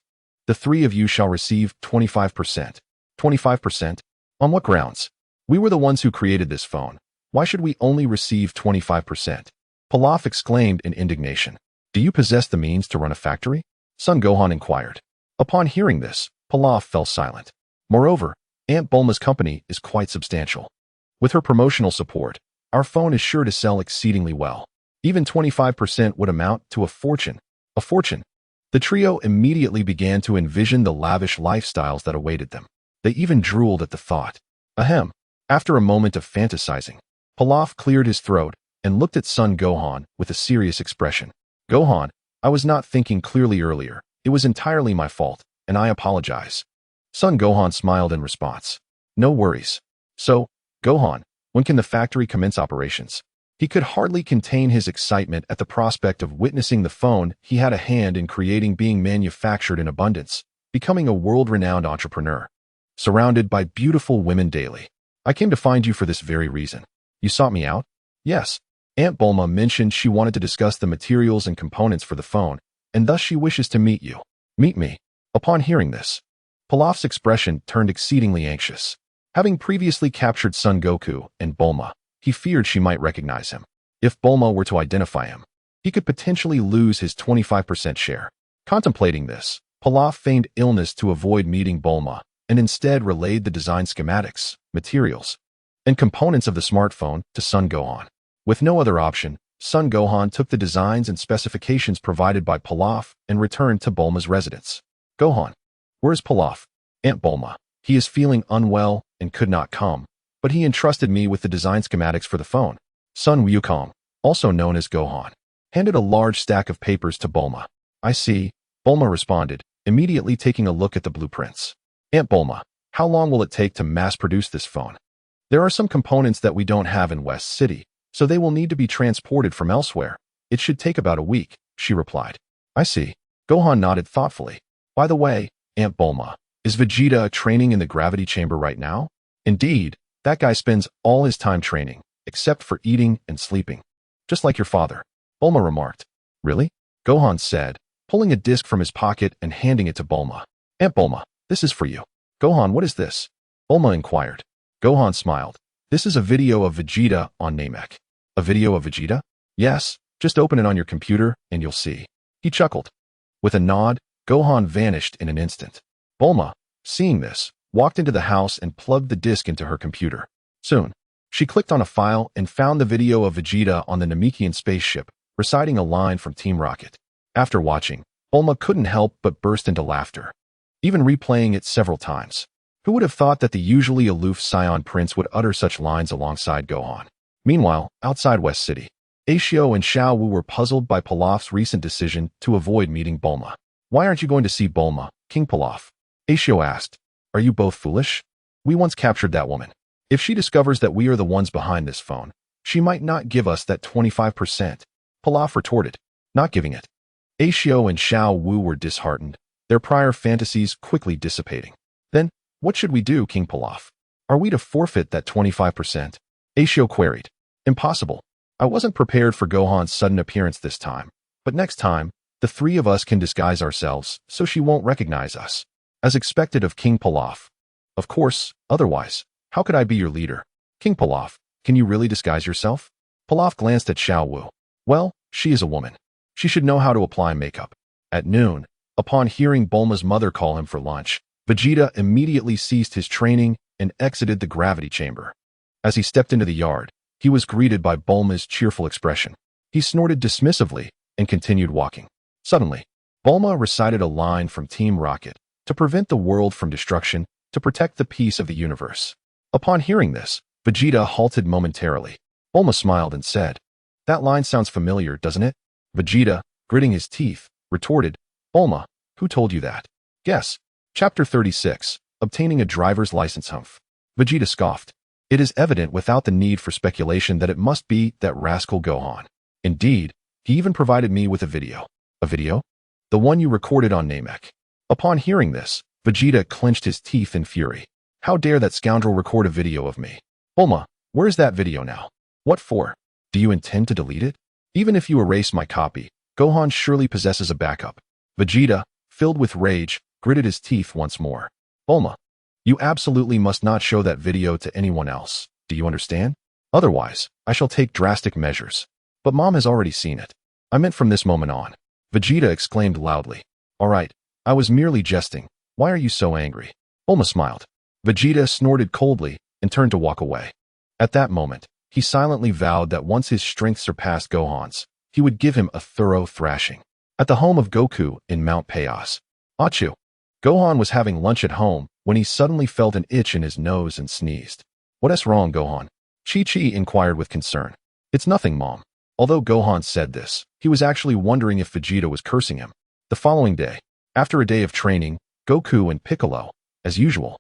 the three of you shall receive 25%. 25%? On what grounds? We were the ones who created this phone. Why should we only receive 25%? Pilaf exclaimed in indignation. Do you possess the means to run a factory? Son Gohan inquired. Upon hearing this, Pilaf fell silent. Moreover, Aunt Bulma's company is quite substantial. With her promotional support, our phone is sure to sell exceedingly well. Even 25% would amount to a fortune. A fortune. The trio immediately began to envision the lavish lifestyles that awaited them. They even drooled at the thought. Ahem. After a moment of fantasizing, Pilaf cleared his throat and looked at Son Gohan with a serious expression. Gohan, I was not thinking clearly earlier. It was entirely my fault, and I apologize. Son Gohan smiled in response. No worries. So, Gohan, when can the factory commence operations? He could hardly contain his excitement at the prospect of witnessing the phone he had a hand in creating being manufactured in abundance, becoming a world-renowned entrepreneur. Surrounded by beautiful women daily. I came to find you for this very reason. You sought me out? Yes. Aunt Bulma mentioned she wanted to discuss the materials and components for the phone, and thus she wishes to meet you. Meet me. Upon hearing this, Pilaf's expression turned exceedingly anxious. Having previously captured Son Goku and Bulma, he feared she might recognize him. If Bulma were to identify him, he could potentially lose his 25% share. Contemplating this, Pilaf feigned illness to avoid meeting Bulma, and instead relayed the design schematics, materials, and components of the smartphone to Son Gohan. With no other option, Son Gohan took the designs and specifications provided by Pilaf and returned to Bulma's residence. Gohan. Where is Pilaf? Aunt Bulma. He is feeling unwell and could not come, but he entrusted me with the design schematics for the phone. Son Wukong, also known as Gohan, handed a large stack of papers to Bulma. I see, Bulma responded, immediately taking a look at the blueprints. Aunt Bulma, how long will it take to mass-produce this phone? There are some components that we don't have in West City, so they will need to be transported from elsewhere. It should take about a week, she replied. I see. Gohan nodded thoughtfully. By the way, Aunt Bulma, is Vegeta training in the gravity chamber right now? Indeed, that guy spends all his time training, except for eating and sleeping. Just like your father, Bulma remarked. Really? Gohan said, pulling a disc from his pocket and handing it to Bulma. Aunt Bulma, this is for you. Gohan, what is this? Bulma inquired. Gohan smiled. This is a video of Vegeta on Namek. A video of Vegeta? Yes, just open it on your computer and you'll see. He chuckled. With a nod, Gohan vanished in an instant. Bulma, seeing this, walked into the house and plugged the disc into her computer. Soon, she clicked on a file and found the video of Vegeta on the Namekian spaceship, reciting a line from Team Rocket. After watching, Bulma couldn't help but burst into laughter, even replaying it several times. Who would have thought that the usually aloof Saiyan Prince would utter such lines alongside Gohan? Meanwhile, outside West City, Ashio and Xiao Wu were puzzled by Pilaf's recent decision to avoid meeting Bulma. Why aren't you going to see Bulma, King Pilaf? Ashio asked. Are you both foolish? We once captured that woman. If she discovers that we are the ones behind this phone, she might not give us that 25%. Pilaf retorted, not giving it. Ashio and Xiao Wu were disheartened, their prior fantasies quickly dissipating. Then, what should we do, King Pilaf? Are we to forfeit that 25%? Ashio queried. Impossible. I wasn't prepared for Gohan's sudden appearance this time, but next time, the three of us can disguise ourselves so she won't recognize us. As expected of King Pilaf. Of course, otherwise, how could I be your leader? King Pilaf, can you really disguise yourself? Pilaf glanced at Xiao Wu. Well, she is a woman. She should know how to apply makeup. At noon, upon hearing Bulma's mother call him for lunch, Vegeta immediately ceased his training and exited the gravity chamber. As he stepped into the yard, he was greeted by Bulma's cheerful expression. He snorted dismissively and continued walking. Suddenly, Bulma recited a line from Team Rocket, to prevent the world from destruction, to protect the peace of the universe. Upon hearing this, Vegeta halted momentarily. Bulma smiled and said, That line sounds familiar, doesn't it? Vegeta, gritting his teeth, retorted, Bulma, who told you that? Guess. Chapter 36, Obtaining a Driver's License. Humph. Vegeta scoffed. It is evident without the need for speculation that it must be that rascal Gohan. Indeed, he even provided me with a video. A video? The one you recorded on Namek. Upon hearing this, Vegeta clenched his teeth in fury. How dare that scoundrel record a video of me? Bulma, where is that video now? What for? Do you intend to delete it? Even if you erase my copy, Gohan surely possesses a backup. Vegeta, filled with rage, gritted his teeth once more. Bulma, you absolutely must not show that video to anyone else. Do you understand? Otherwise, I shall take drastic measures. But Mom has already seen it. I meant from this moment on. Vegeta exclaimed loudly. All right, I was merely jesting. Why are you so angry? Bulma smiled. Vegeta snorted coldly and turned to walk away. At that moment, he silently vowed that once his strength surpassed Gohan's, he would give him a thorough thrashing. At the home of Goku in Mount Payos. Achu. Gohan was having lunch at home when he suddenly felt an itch in his nose and sneezed. What's wrong, Gohan? Chi-Chi inquired with concern. It's nothing, Mom. Although Gohan said this, he was actually wondering if Vegeta was cursing him. The following day, after a day of training, Goku and Piccolo, as usual,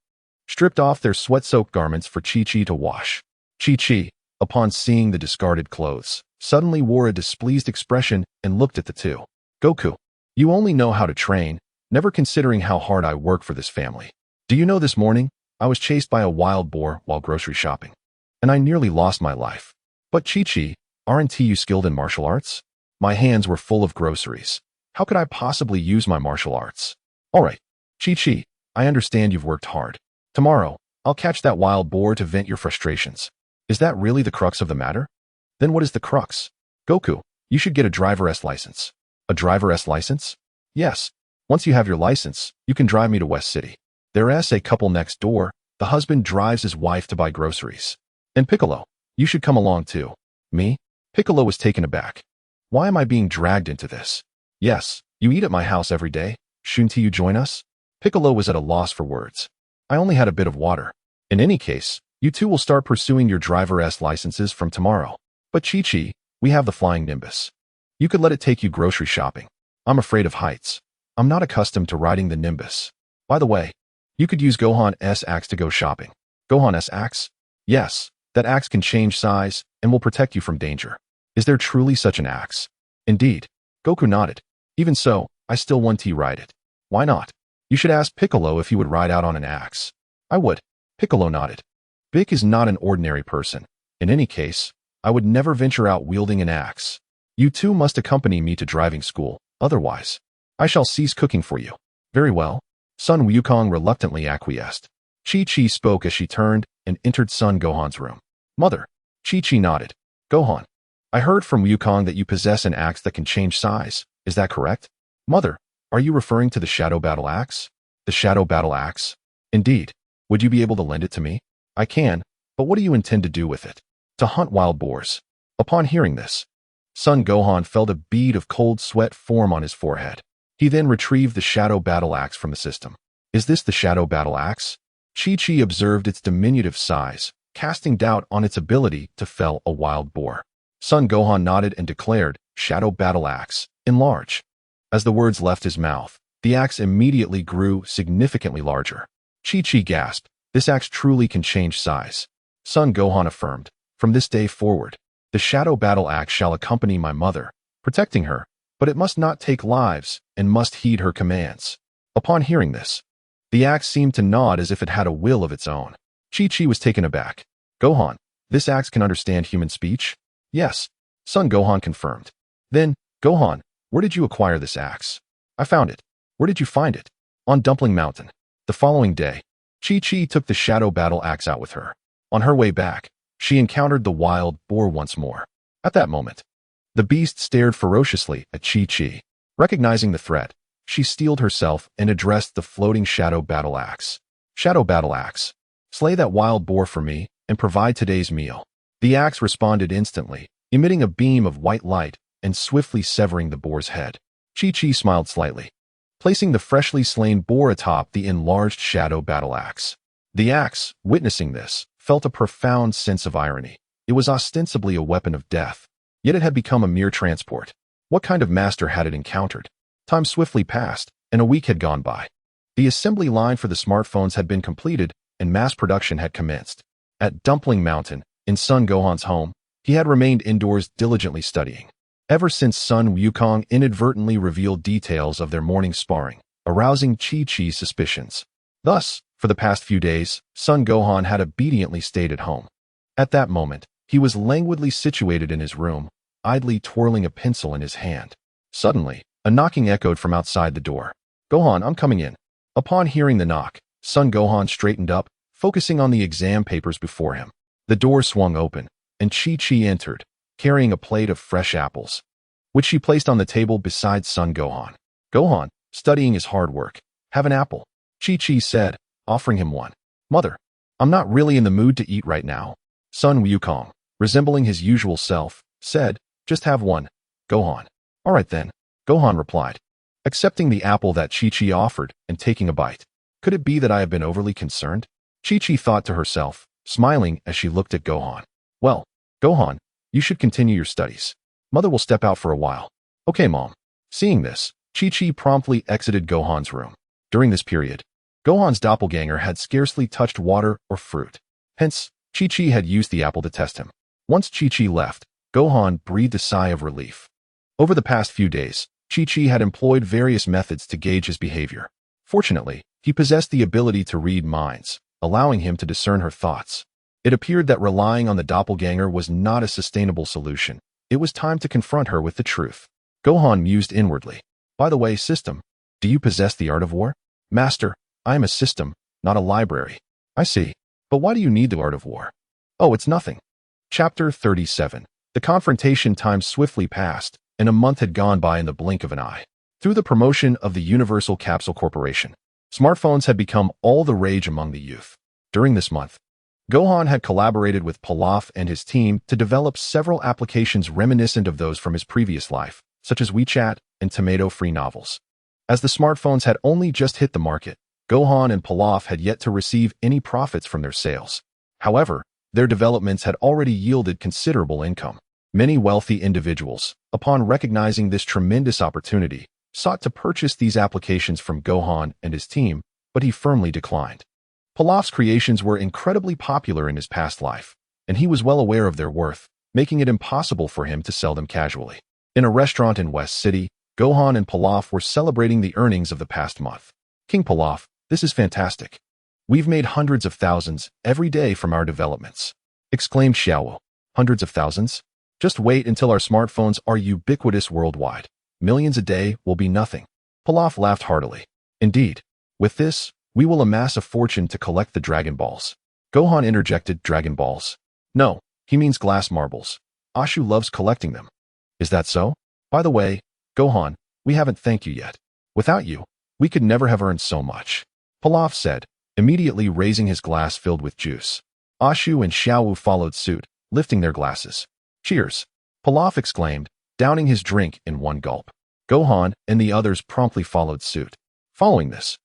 stripped off their sweat-soaked garments for Chi-Chi to wash. Chi-Chi, upon seeing the discarded clothes, suddenly wore a displeased expression and looked at the two. Goku, you only know how to train, never considering how hard I work for this family. Do you know this morning, I was chased by a wild boar while grocery shopping, and I nearly lost my life. But Chi-Chi, aren't you skilled in martial arts? My hands were full of groceries. How could I possibly use my martial arts? All right, Chi-Chi, I understand you've worked hard. Tomorrow, I'll catch that wild boar to vent your frustrations. Is that really the crux of the matter? Then what is the crux? Goku, you should get a driver's license. A driver's license? Yes. Once you have your license, you can drive me to West City. There's a couple next door. The husband drives his wife to buy groceries. And Piccolo, you should come along too. Me? Piccolo was taken aback. Why am I being dragged into this? Yes, you eat at my house every day. Shouldn't you join us? Piccolo was at a loss for words. I only had a bit of water. In any case, you two will start pursuing your driver's licenses from tomorrow. But Chi-Chi, we have the flying Nimbus. You could let it take you grocery shopping. I'm afraid of heights. I'm not accustomed to riding the Nimbus. By the way, you could use Gohan's axe to go shopping. Gohan's axe? Yes, that axe can change size and will protect you from danger. Is there truly such an axe? Indeed. Goku nodded. Even so, I still want to ride it. Why not? You should ask Piccolo if he would ride out on an axe. I would. Piccolo nodded. Bick is not an ordinary person. In any case, I would never venture out wielding an axe. You two must accompany me to driving school, otherwise, I shall cease cooking for you. Very well. Son Wukong reluctantly acquiesced. Chi-Chi spoke as she turned and entered Son Gohan's room. Mother. Chi-Chi nodded. Gohan, I heard from Wukong that you possess an axe that can change size. Is that correct? Mother, are you referring to the Shadow Battle Axe? The Shadow Battle Axe? Indeed. Would you be able to lend it to me? I can, but what do you intend to do with it? To hunt wild boars. Upon hearing this, Son Gohan felt a bead of cold sweat form on his forehead. He then retrieved the Shadow Battle Axe from the system. Is this the Shadow Battle Axe? Chi-Chi observed its diminutive size, casting doubt on its ability to fell a wild boar. Son Gohan nodded and declared, Shadow Battle Axe, enlarge. As the words left his mouth, the axe immediately grew significantly larger. Chi-Chi gasped, this axe truly can change size. Son Gohan affirmed, from this day forward, the Shadow Battle Axe shall accompany my mother, protecting her, but it must not take lives and must heed her commands. Upon hearing this, the axe seemed to nod as if it had a will of its own. Chi-Chi was taken aback. Gohan, this axe can understand human speech? Yes. Son Gohan confirmed. Then, Gohan, where did you acquire this axe? I found it. Where did you find it? On Dumpling Mountain. The following day, Chi-Chi took the Shadow Battle Axe out with her. On her way back, she encountered the wild boar once more. At that moment, the beast stared ferociously at Chi-Chi. Recognizing the threat, she steeled herself and addressed the floating Shadow Battle Axe. Shadow Battle Axe, slay that wild boar for me and provide today's meal. The axe responded instantly, emitting a beam of white light and swiftly severing the boar's head. Chi-Chi smiled slightly, placing the freshly slain boar atop the enlarged Shadow Battle Axe. The axe, witnessing this, felt a profound sense of irony. It was ostensibly a weapon of death, yet it had become a mere transport. What kind of master had it encountered? Time swiftly passed, and a week had gone by. The assembly line for the smartphones had been completed, and mass production had commenced. At Dumpling Mountain, in Son Gohan's home, he had remained indoors diligently studying. ever since Sun Wukong inadvertently revealed details of their morning sparring, arousing Chi-Chi's suspicions. Thus, for the past few days, Son Gohan had obediently stayed at home. At that moment, he was languidly situated in his room, idly twirling a pencil in his hand. Suddenly, a knocking echoed from outside the door. "Gohan, I'm coming in." Upon hearing the knock, Son Gohan straightened up, focusing on the exam papers before him. The door swung open, and Chi-Chi entered, carrying a plate of fresh apples, which she placed on the table beside Son Gohan. "Gohan, studying is hard work. Have an apple," Chi-Chi said, offering him one. "Mother, I'm not really in the mood to eat right now," Son Wukong, resembling his usual self, said. "Just have one, Gohan." "All right then," Gohan replied, accepting the apple that Chi-Chi offered and taking a bite. "Could it be that I have been overly concerned?" Chi-Chi thought to herself, smiling as she looked at Gohan. "Well, Gohan, you should continue your studies. Mother will step out for a while." "Okay, Mom." Seeing this, Chi-Chi promptly exited Gohan's room. During this period, Gohan's doppelganger had scarcely touched water or fruit. Hence, Chi-Chi had used the apple to test him. Once Chi-Chi left, Gohan breathed a sigh of relief. Over the past few days, Chi-Chi had employed various methods to gauge his behavior. Fortunately, he possessed the ability to read minds, allowing him to discern her thoughts. It appeared that relying on the doppelganger was not a sustainable solution. It was time to confront her with the truth. Gohan mused inwardly. "By the way, system, do you possess the art of war?" "Master, I am a system, not a library." "I see. But why do you need the art of war?" "Oh, it's nothing." Chapter 37. The confrontation time swiftly passed, and a month had gone by in the blink of an eye. Through the promotion of the Universal Capsule Corporation, smartphones had become all the rage among the youth. During this month, Gohan had collaborated with Pilaf and his team to develop several applications reminiscent of those from his previous life, such as WeChat and tomato-free novels. As the smartphones had only just hit the market, Gohan and Pilaf had yet to receive any profits from their sales. However, their developments had already yielded considerable income. Many wealthy individuals, upon recognizing this tremendous opportunity, sought to purchase these applications from Gohan and his team, but he firmly declined. Pilaf's creations were incredibly popular in his past life, and he was well aware of their worth, making it impossible for him to sell them casually. In a restaurant in West City, Gohan and Pilaf were celebrating the earnings of the past month. "King Pilaf, this is fantastic. We've made hundreds of thousands every day from our developments," exclaimed Xiaowu. "Hundreds of thousands? Just wait until our smartphones are ubiquitous worldwide. Millions a day will be nothing." Pilaf laughed heartily. "Indeed, with this, we will amass a fortune to collect the Dragon Balls." Gohan interjected. "Dragon Balls? No, he means glass marbles. Ashu loves collecting them." "Is that so? By the way, Gohan, we haven't thanked you yet. Without you, we could never have earned so much," Pilaf said, immediately raising his glass filled with juice. Ashu and Xiaowu followed suit, lifting their glasses. "Cheers," Pilaf exclaimed, downing his drink in one gulp. Gohan and the others promptly followed suit. Following this,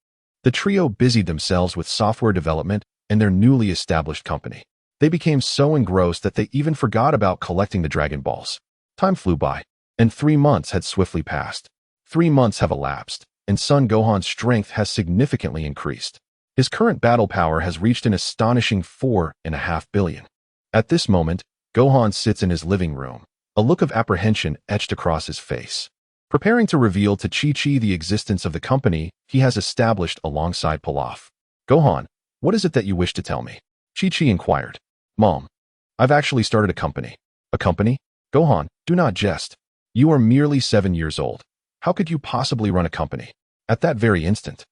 the trio busied themselves with software development and their newly established company. They became so engrossed that they even forgot about collecting the Dragon Balls. Time flew by, and 3 months had swiftly passed. 3 months have elapsed, and Son Gohan's strength has significantly increased. His current battle power has reached an astonishing 4.5 billion. At this moment, Gohan sits in his living room, a look of apprehension etched across his face, preparing to reveal to Chi-Chi the existence of the company he has established alongside Pilaf. "Gohan, what is it that you wish to tell me?" Chi-Chi inquired. "Mom, I've actually started a company." "A company? Gohan, do not jest. You are merely 7 years old. How could you possibly run a company?" At that very instant,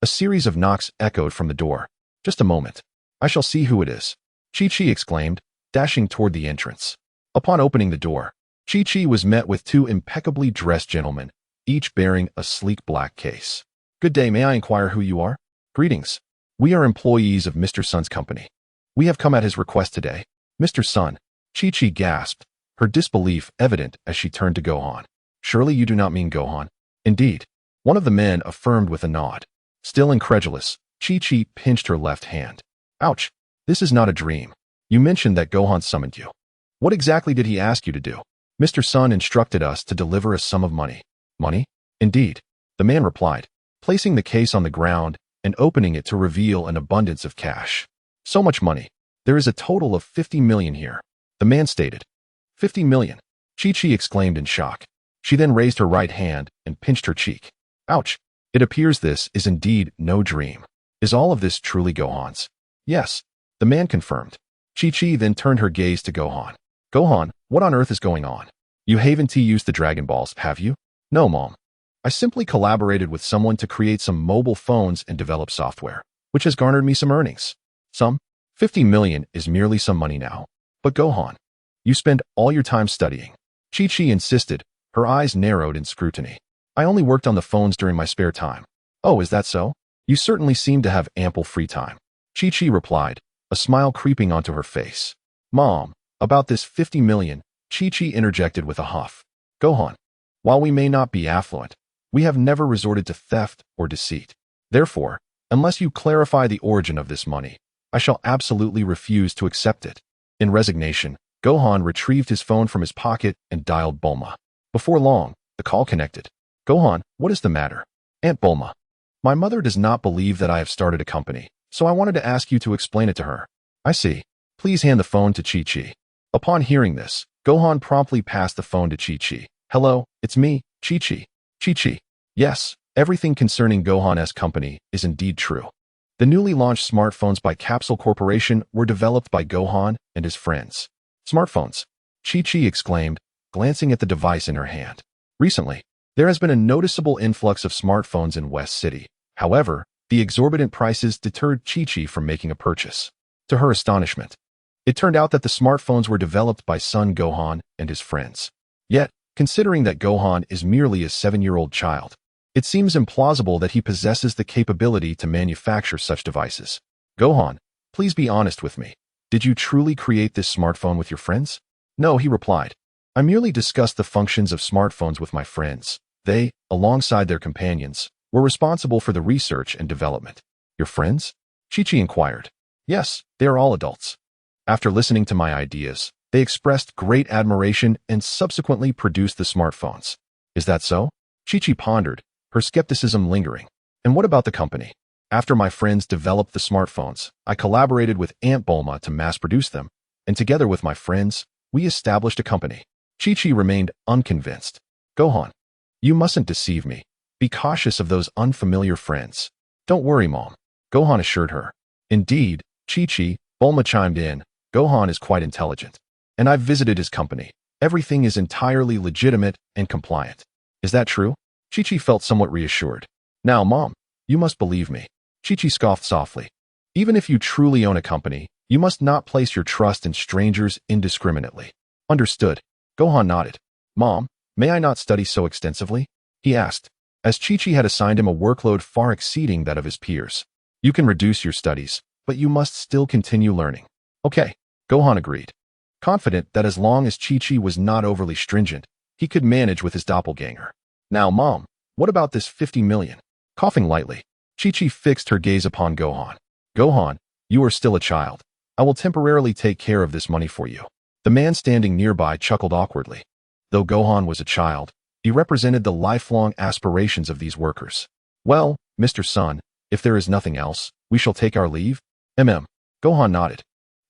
a series of knocks echoed from the door. "Just a moment. I shall see who it is," Chi-Chi exclaimed, dashing toward the entrance. Upon opening the door, Chi-Chi was met with 2 impeccably dressed gentlemen, each bearing a sleek black case. "Good day, may I inquire who you are?" "Greetings. We are employees of Mr. Sun's company. We have come at his request today." "Mr. Sun," Chi-Chi gasped, her disbelief evident as she turned to Gohan. "Surely you do not mean Gohan?" "Indeed," one of the men affirmed with a nod. Still incredulous, Chi-Chi pinched her left hand. "Ouch, this is not a dream. You mentioned that Gohan summoned you. What exactly did he ask you to do?" "Mr. Sun instructed us to deliver a sum of money." "Money?" "Indeed," the man replied, placing the case on the ground and opening it to reveal an abundance of cash. "So much money. There is a total of 50 million here," the man stated. 50 million. Chi-Chi exclaimed in shock. She then raised her right hand and pinched her cheek. Ouch! It appears this is indeed no dream. Is all of this truly Gohan's? Yes, the man confirmed. Chi-Chi then turned her gaze to Gohan. Gohan, what on earth is going on? You haven't used the Dragon Balls, have you? No, Mom. I simply collaborated with someone to create some mobile phones and develop software, which has garnered me some earnings. Some 50 million is merely some money now. But Gohan, you spend all your time studying. Chi-Chi insisted, her eyes narrowed in scrutiny. I only worked on the phones during my spare time. Oh, is that so? You certainly seem to have ample free time. Chi-Chi replied, a smile creeping onto her face. Mom, about this 50 million, Chi-Chi interjected with a huff. Gohan, while we may not be affluent, we have never resorted to theft or deceit. Therefore, unless you clarify the origin of this money, I shall absolutely refuse to accept it. In resignation, Gohan retrieved his phone from his pocket and dialed Bulma. Before long, the call connected. Gohan, what is the matter? Aunt Bulma. My mother does not believe that I have started a company, so I wanted to ask you to explain it to her. I see. Please hand the phone to Chi-Chi. Upon hearing this, Gohan promptly passed the phone to Chi-Chi. Hello, it's me, Chi-Chi. Chi-Chi. Yes, everything concerning Gohan's company is indeed true. The newly launched smartphones by Capsule Corporation were developed by Gohan and his friends. Smartphones? Chi-Chi exclaimed, glancing at the device in her hand. Recently, there has been a noticeable influx of smartphones in West City. However, the exorbitant prices deterred Chi-Chi from making a purchase. To her astonishment, it turned out that the smartphones were developed by Son Gohan and his friends. Yet, considering that Gohan is merely a 7-year-old child, it seems implausible that he possesses the capability to manufacture such devices. Gohan, please be honest with me. Did you truly create this smartphone with your friends? No, he replied. I merely discussed the functions of smartphones with my friends. They, alongside their companions, were responsible for the research and development. Your friends? Chi-Chi inquired. Yes, they are all adults. After listening to my ideas, they expressed great admiration and subsequently produced the smartphones. Is that so? Chi-Chi pondered, her skepticism lingering. And what about the company? After my friends developed the smartphones, I collaborated with Aunt Bulma to mass-produce them, and together with my friends, we established a company. Chi-Chi remained unconvinced. Gohan, you mustn't deceive me. Be cautious of those unfamiliar friends. Don't worry, Mom. Gohan assured her. Indeed, Chi-Chi, Bulma chimed in, Gohan is quite intelligent. And I've visited his company. Everything is entirely legitimate and compliant. Is that true? Chi-Chi felt somewhat reassured. Now, Mom, you must believe me. Chi-Chi scoffed softly. Even if you truly own a company, you must not place your trust in strangers indiscriminately. Understood. Gohan nodded. Mom, may I not study so extensively? He asked, as Chi-Chi had assigned him a workload far exceeding that of his peers. You can reduce your studies, but you must still continue learning. Okay, Gohan agreed. Confident that as long as Chi-Chi was not overly stringent, he could manage with his doppelganger. Now, Mom, what about this 50 million? Coughing lightly, Chi-Chi fixed her gaze upon Gohan. Gohan, you are still a child. I will temporarily take care of this money for you. The man standing nearby chuckled awkwardly. Though Gohan was a child, he represented the lifelong aspirations of these workers. Well, Mr. Son, if there is nothing else, we shall take our leave? Gohan nodded.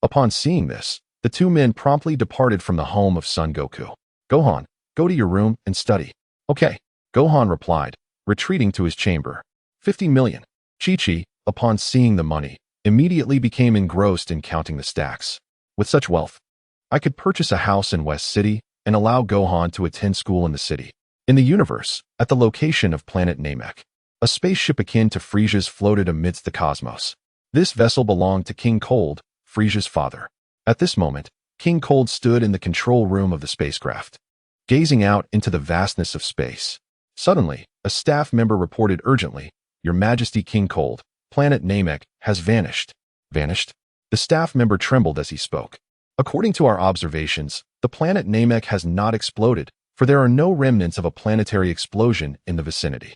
Upon seeing this, the two men promptly departed from the home of Son Goku. Gohan, go to your room and study. Okay, Gohan replied, retreating to his chamber. 50 million. Chi-Chi, upon seeing the money, immediately became engrossed in counting the stacks. With such wealth, I could purchase a house in West City and allow Gohan to attend school in the city. In the universe, at the location of planet Namek, a spaceship akin to Frisia's floated amidst the cosmos. This vessel belonged to King Cold, Frisia's father. At this moment, King Cold stood in the control room of the spacecraft, gazing out into the vastness of space. Suddenly, a staff member reported urgently, Your Majesty King Cold, planet Namek has vanished. Vanished? The staff member trembled as he spoke. According to our observations, the planet Namek has not exploded, for there are no remnants of a planetary explosion in the vicinity.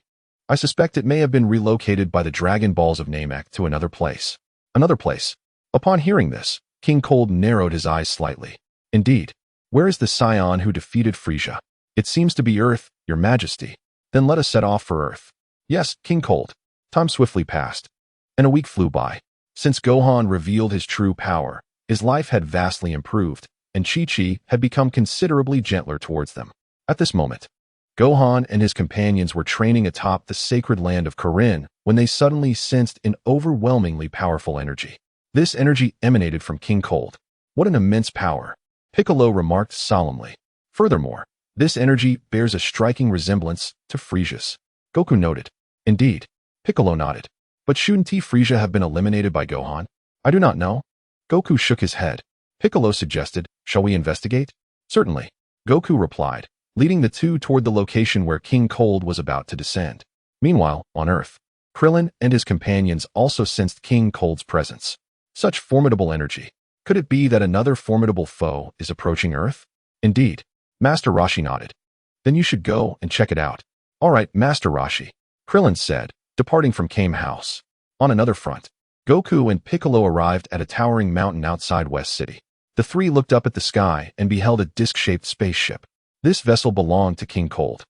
I suspect it may have been relocated by the Dragon Balls of Namek to another place. Another place. Upon hearing this, King Cold narrowed his eyes slightly. Indeed. Where is the scion who defeated Frisia? It seems to be Earth, Your Majesty. Then let us set off for Earth. Yes, King Cold. Time swiftly passed, and a week flew by. Since Gohan revealed his true power, his life had vastly improved, and Chi-Chi had become considerably gentler towards them. At this moment, Gohan and his companions were training atop the sacred land of Korin when they suddenly sensed an overwhelmingly powerful energy. This energy emanated from King Cold. What an immense power, Piccolo remarked solemnly. Furthermore, this energy bears a striking resemblance to Frisia's. Goku noted. Indeed, Piccolo nodded. But shouldn't Frieza have been eliminated by Gohan? I do not know. Goku shook his head. Piccolo suggested, shall we investigate? Certainly, Goku replied, leading the two toward the location where King Cold was about to descend. Meanwhile, on Earth, Krillin and his companions also sensed King Cold's presence. Such formidable energy. Could it be that another formidable foe is approaching Earth? Indeed, Master Roshi nodded. Then you should go and check it out. All right, Master Roshi, Krillin said, departing from Kame House. On another front, Goku and Piccolo arrived at a towering mountain outside West City. The three looked up at the sky and beheld a disc-shaped spaceship. This vessel belonged to King Cold.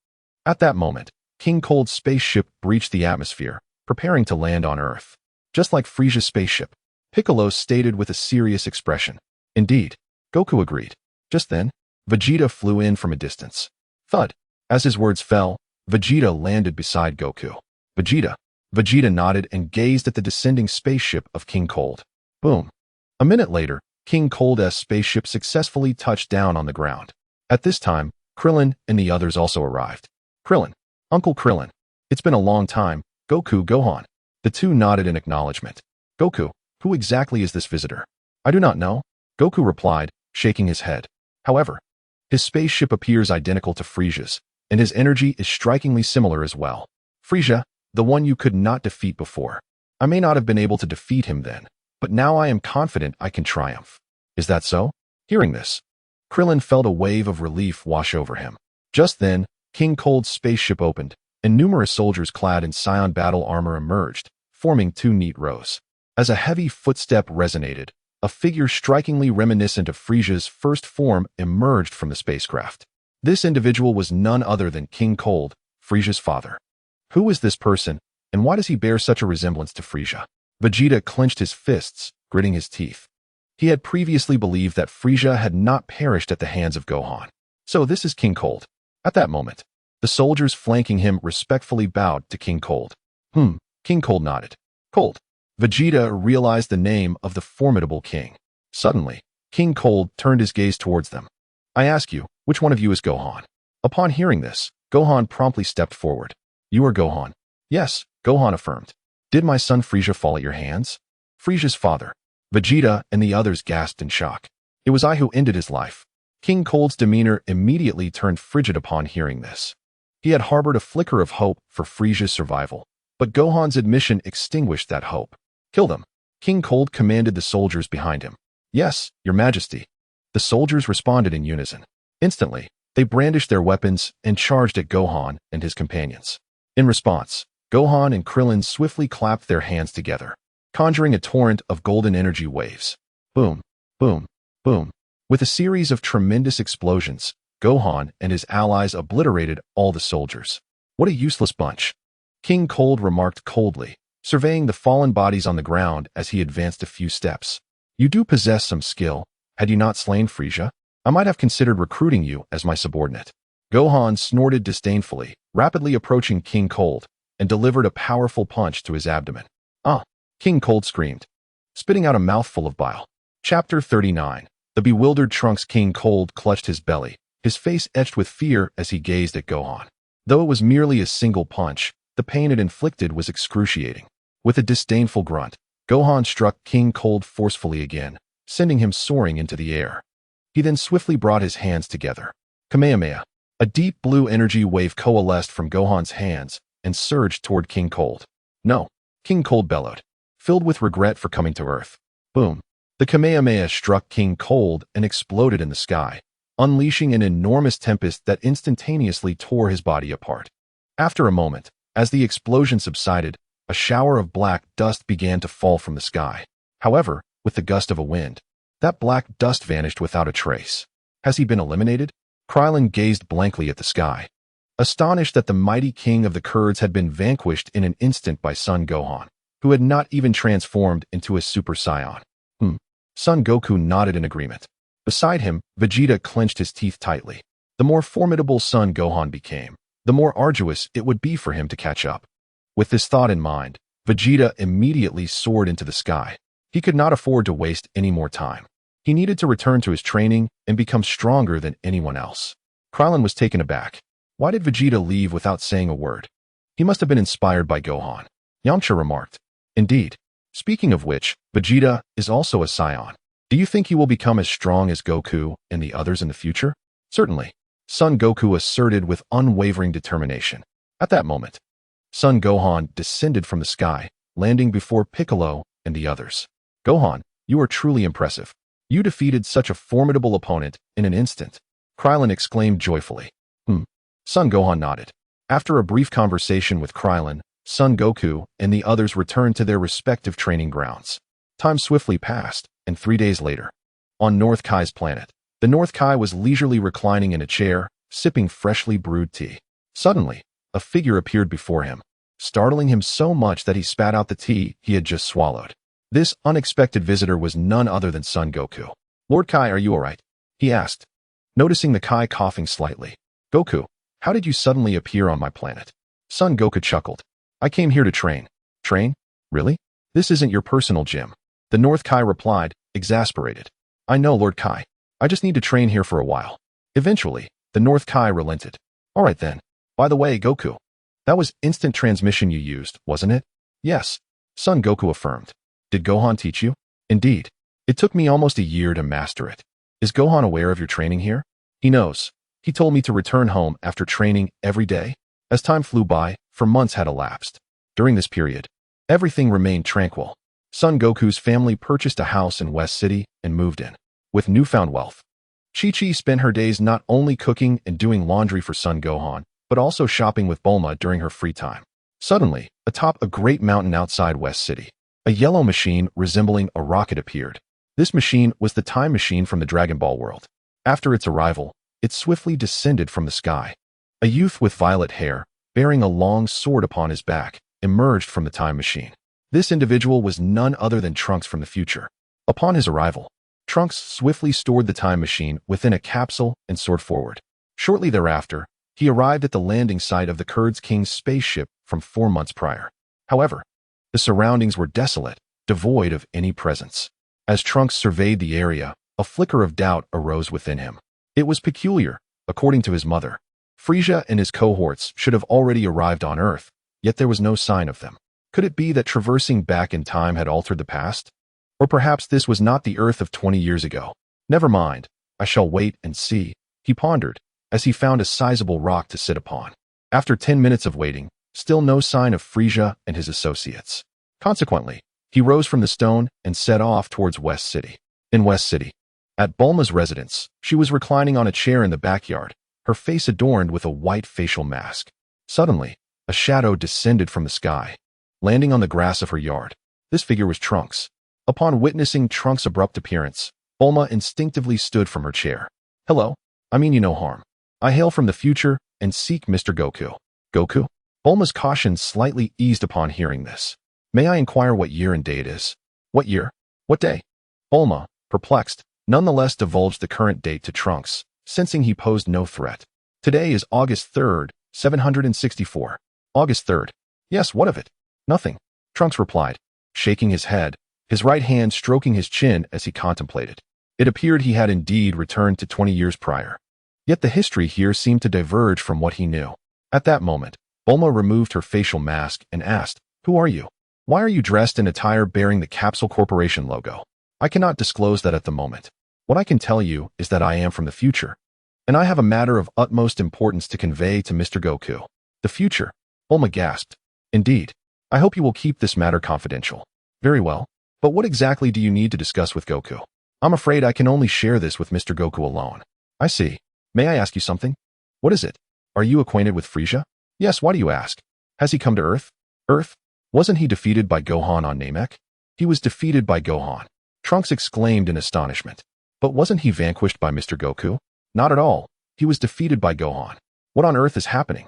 At that moment, King Cold's spaceship breached the atmosphere, preparing to land on Earth. Just like Frisia's spaceship, Piccolo stated with a serious expression. Indeed, Goku agreed. Just then, Vegeta flew in from a distance. Thud. As his words fell, Vegeta landed beside Goku. Vegeta nodded and gazed at the descending spaceship of King Cold. Boom. A minute later, King Cold's spaceship successfully touched down on the ground. At this time, Krillin and the others also arrived. Krillin. Uncle Krillin. It's been a long time, Gohan. The two nodded in acknowledgement. Goku, who exactly is this visitor? I do not know, Goku replied, shaking his head. However, his spaceship appears identical to Frisia's, and his energy is strikingly similar as well. Frisia, the one you could not defeat before. I may not have been able to defeat him then, but now I am confident I can triumph. Is that so? Hearing this, Krillin felt a wave of relief wash over him. Just then, King Cold's spaceship opened, and numerous soldiers clad in Scion battle armor emerged, forming two neat rows. As a heavy footstep resonated, a figure strikingly reminiscent of Frisia's first form emerged from the spacecraft. This individual was none other than King Cold, Frisia's father. Who is this person, and why does he bear such a resemblance to Frisia? Vegeta clenched his fists, gritting his teeth. He had previously believed that Frisia had not perished at the hands of Gohan. So this is King Cold. At that moment, the soldiers flanking him respectfully bowed to King Cold. King Cold nodded. Cold. Vegeta realized the name of the formidable king. Suddenly, King Cold turned his gaze towards them. I ask you, which one of you is Gohan? Upon hearing this, Gohan promptly stepped forward. You are Gohan. Yes, Gohan affirmed. Did my son Frisia fall at your hands? Frisia's father. Vegeta and the others gasped in shock. It was I who ended his life. King Cold's demeanor immediately turned frigid upon hearing this. He had harbored a flicker of hope for Frisia's survival, but Gohan's admission extinguished that hope. Kill them. King Cold commanded the soldiers behind him. Yes, your majesty. The soldiers responded in unison. Instantly, they brandished their weapons and charged at Gohan and his companions. In response, Gohan and Krillin swiftly clapped their hands together, conjuring a torrent of golden energy waves. Boom, boom, boom. With a series of tremendous explosions, Gohan and his allies obliterated all the soldiers. What a useless bunch. King Cold remarked coldly, surveying the fallen bodies on the ground as he advanced a few steps. You do possess some skill. Had you not slain Frisia, I might have considered recruiting you as my subordinate. Gohan snorted disdainfully, rapidly approaching King Cold, and delivered a powerful punch to his abdomen. Ah! King Cold screamed, spitting out a mouthful of bile. Chapter 39. The bewildered Trunks. King Cold clutched his belly, his face etched with fear as he gazed at Gohan. Though it was merely a single punch, the pain it inflicted was excruciating. With a disdainful grunt, Gohan struck King Cold forcefully again, sending him soaring into the air. He then swiftly brought his hands together. Kamehameha. A deep blue energy wave coalesced from Gohan's hands and surged toward King Cold. No, King Cold bellowed, filled with regret for coming to Earth. Boom. The Kamehameha struck King Cold and exploded in the sky, unleashing an enormous tempest that instantaneously tore his body apart. After a moment, as the explosion subsided, a shower of black dust began to fall from the sky. However, with the gust of a wind, that black dust vanished without a trace. Has he been eliminated? Krillin gazed blankly at the sky, astonished that the mighty king of the Kurds had been vanquished in an instant by Son Gohan, who had not even transformed into a Super Saiyan. Son Goku nodded in agreement. Beside him, Vegeta clenched his teeth tightly. The more formidable Son Gohan became, the more arduous it would be for him to catch up. With this thought in mind, Vegeta immediately soared into the sky. He could not afford to waste any more time. He needed to return to his training and become stronger than anyone else. Krillin was taken aback. Why did Vegeta leave without saying a word? He must have been inspired by Gohan. Yamcha remarked. Indeed. Speaking of which, Vegeta is also a Saiyan. Do you think he will become as strong as Goku and the others in the future? Certainly. Son Goku asserted with unwavering determination. At that moment, Son Gohan descended from the sky, landing before Piccolo and the others. Gohan, you are truly impressive. You defeated such a formidable opponent in an instant. Krillin exclaimed joyfully. Son Gohan nodded. After a brief conversation with Krillin, Son Goku and the others returned to their respective training grounds. Time swiftly passed, and 3 days later, on North Kai's planet, the North Kai was leisurely reclining in a chair, sipping freshly brewed tea. Suddenly, a figure appeared before him, startling him so much that he spat out the tea he had just swallowed. This unexpected visitor was none other than Son Goku. Lord Kai, are you all right? He asked, noticing the Kai coughing slightly. Goku, how did you suddenly appear on my planet? Son Goku chuckled. I came here to train. Train? Really? This isn't your personal gym. The North Kai replied, exasperated. I know, Lord Kai. I just need to train here for a while. Eventually, the North Kai relented. All right then. By the way, Goku, that was instant transmission you used, wasn't it? Yes, Son Goku affirmed. Did Gohan teach you? Indeed. It took me almost a year to master it. Is Gohan aware of your training here? He knows. He told me to return home after training every day. As time flew by, for months had elapsed. During this period, everything remained tranquil. Son Goku's family purchased a house in West City and moved in. With newfound wealth, Chi-Chi spent her days not only cooking and doing laundry for Son Gohan, but also shopping with Bulma during her free time. Suddenly, atop a great mountain outside West City, a yellow machine resembling a rocket appeared. This machine was the time machine from the Dragon Ball world. After its arrival, it swiftly descended from the sky. A youth with violet hair, bearing a long sword upon his back, emerged from the time machine. This individual was none other than Trunks from the future. Upon his arrival, Trunks swiftly stored the time machine within a capsule and soared forward. Shortly thereafter, he arrived at the landing site of the Kurds King's spaceship from 4 months prior. However, the surroundings were desolate, devoid of any presence. As Trunks surveyed the area, a flicker of doubt arose within him. It was peculiar, according to his mother. Frieza and his cohorts should have already arrived on Earth, yet there was no sign of them. Could it be that traversing back in time had altered the past? Or perhaps this was not the Earth of 20 years ago. Never mind, I shall wait and see, he pondered, as he found a sizable rock to sit upon. After 10 minutes of waiting, still no sign of Frieza and his associates. Consequently, he rose from the stone and set off towards West City. In West City, at Bulma's residence, she was reclining on a chair in the backyard, her face adorned with a white facial mask. Suddenly, a shadow descended from the sky, landing on the grass of her yard. This figure was Trunks. Upon witnessing Trunks' abrupt appearance, Bulma instinctively stood from her chair. Hello, I mean you no harm. I hail from the future and seek Mr. Goku. Goku? Bulma's caution slightly eased upon hearing this. May I inquire what year and day it is? What year? What day? Bulma, perplexed, nonetheless divulged the current date to Trunks, sensing he posed no threat. Today is August 3rd, 764. August 3rd. Yes, what of it? Nothing, Trunks replied, shaking his head, his right hand stroking his chin as he contemplated. It appeared he had indeed returned to 20 years prior. Yet the history here seemed to diverge from what he knew. At that moment, Bulma removed her facial mask and asked, Who are you? Why are you dressed in attire bearing the Capsule Corporation logo? I cannot disclose that at the moment. What I can tell you is that I am from the future, and I have a matter of utmost importance to convey to Mr. Goku. The future? Bulma gasped. Indeed. I hope you will keep this matter confidential. Very well. But what exactly do you need to discuss with Goku? I'm afraid I can only share this with Mr. Goku alone. I see. May I ask you something? What is it? Are you acquainted with Frieza? Yes, why do you ask? Has he come to Earth? Earth? Wasn't he defeated by Gohan on Namek? He was defeated by Gohan. Trunks exclaimed in astonishment. But wasn't he vanquished by Mr. Goku? Not at all. He was defeated by Gohan. What on earth is happening?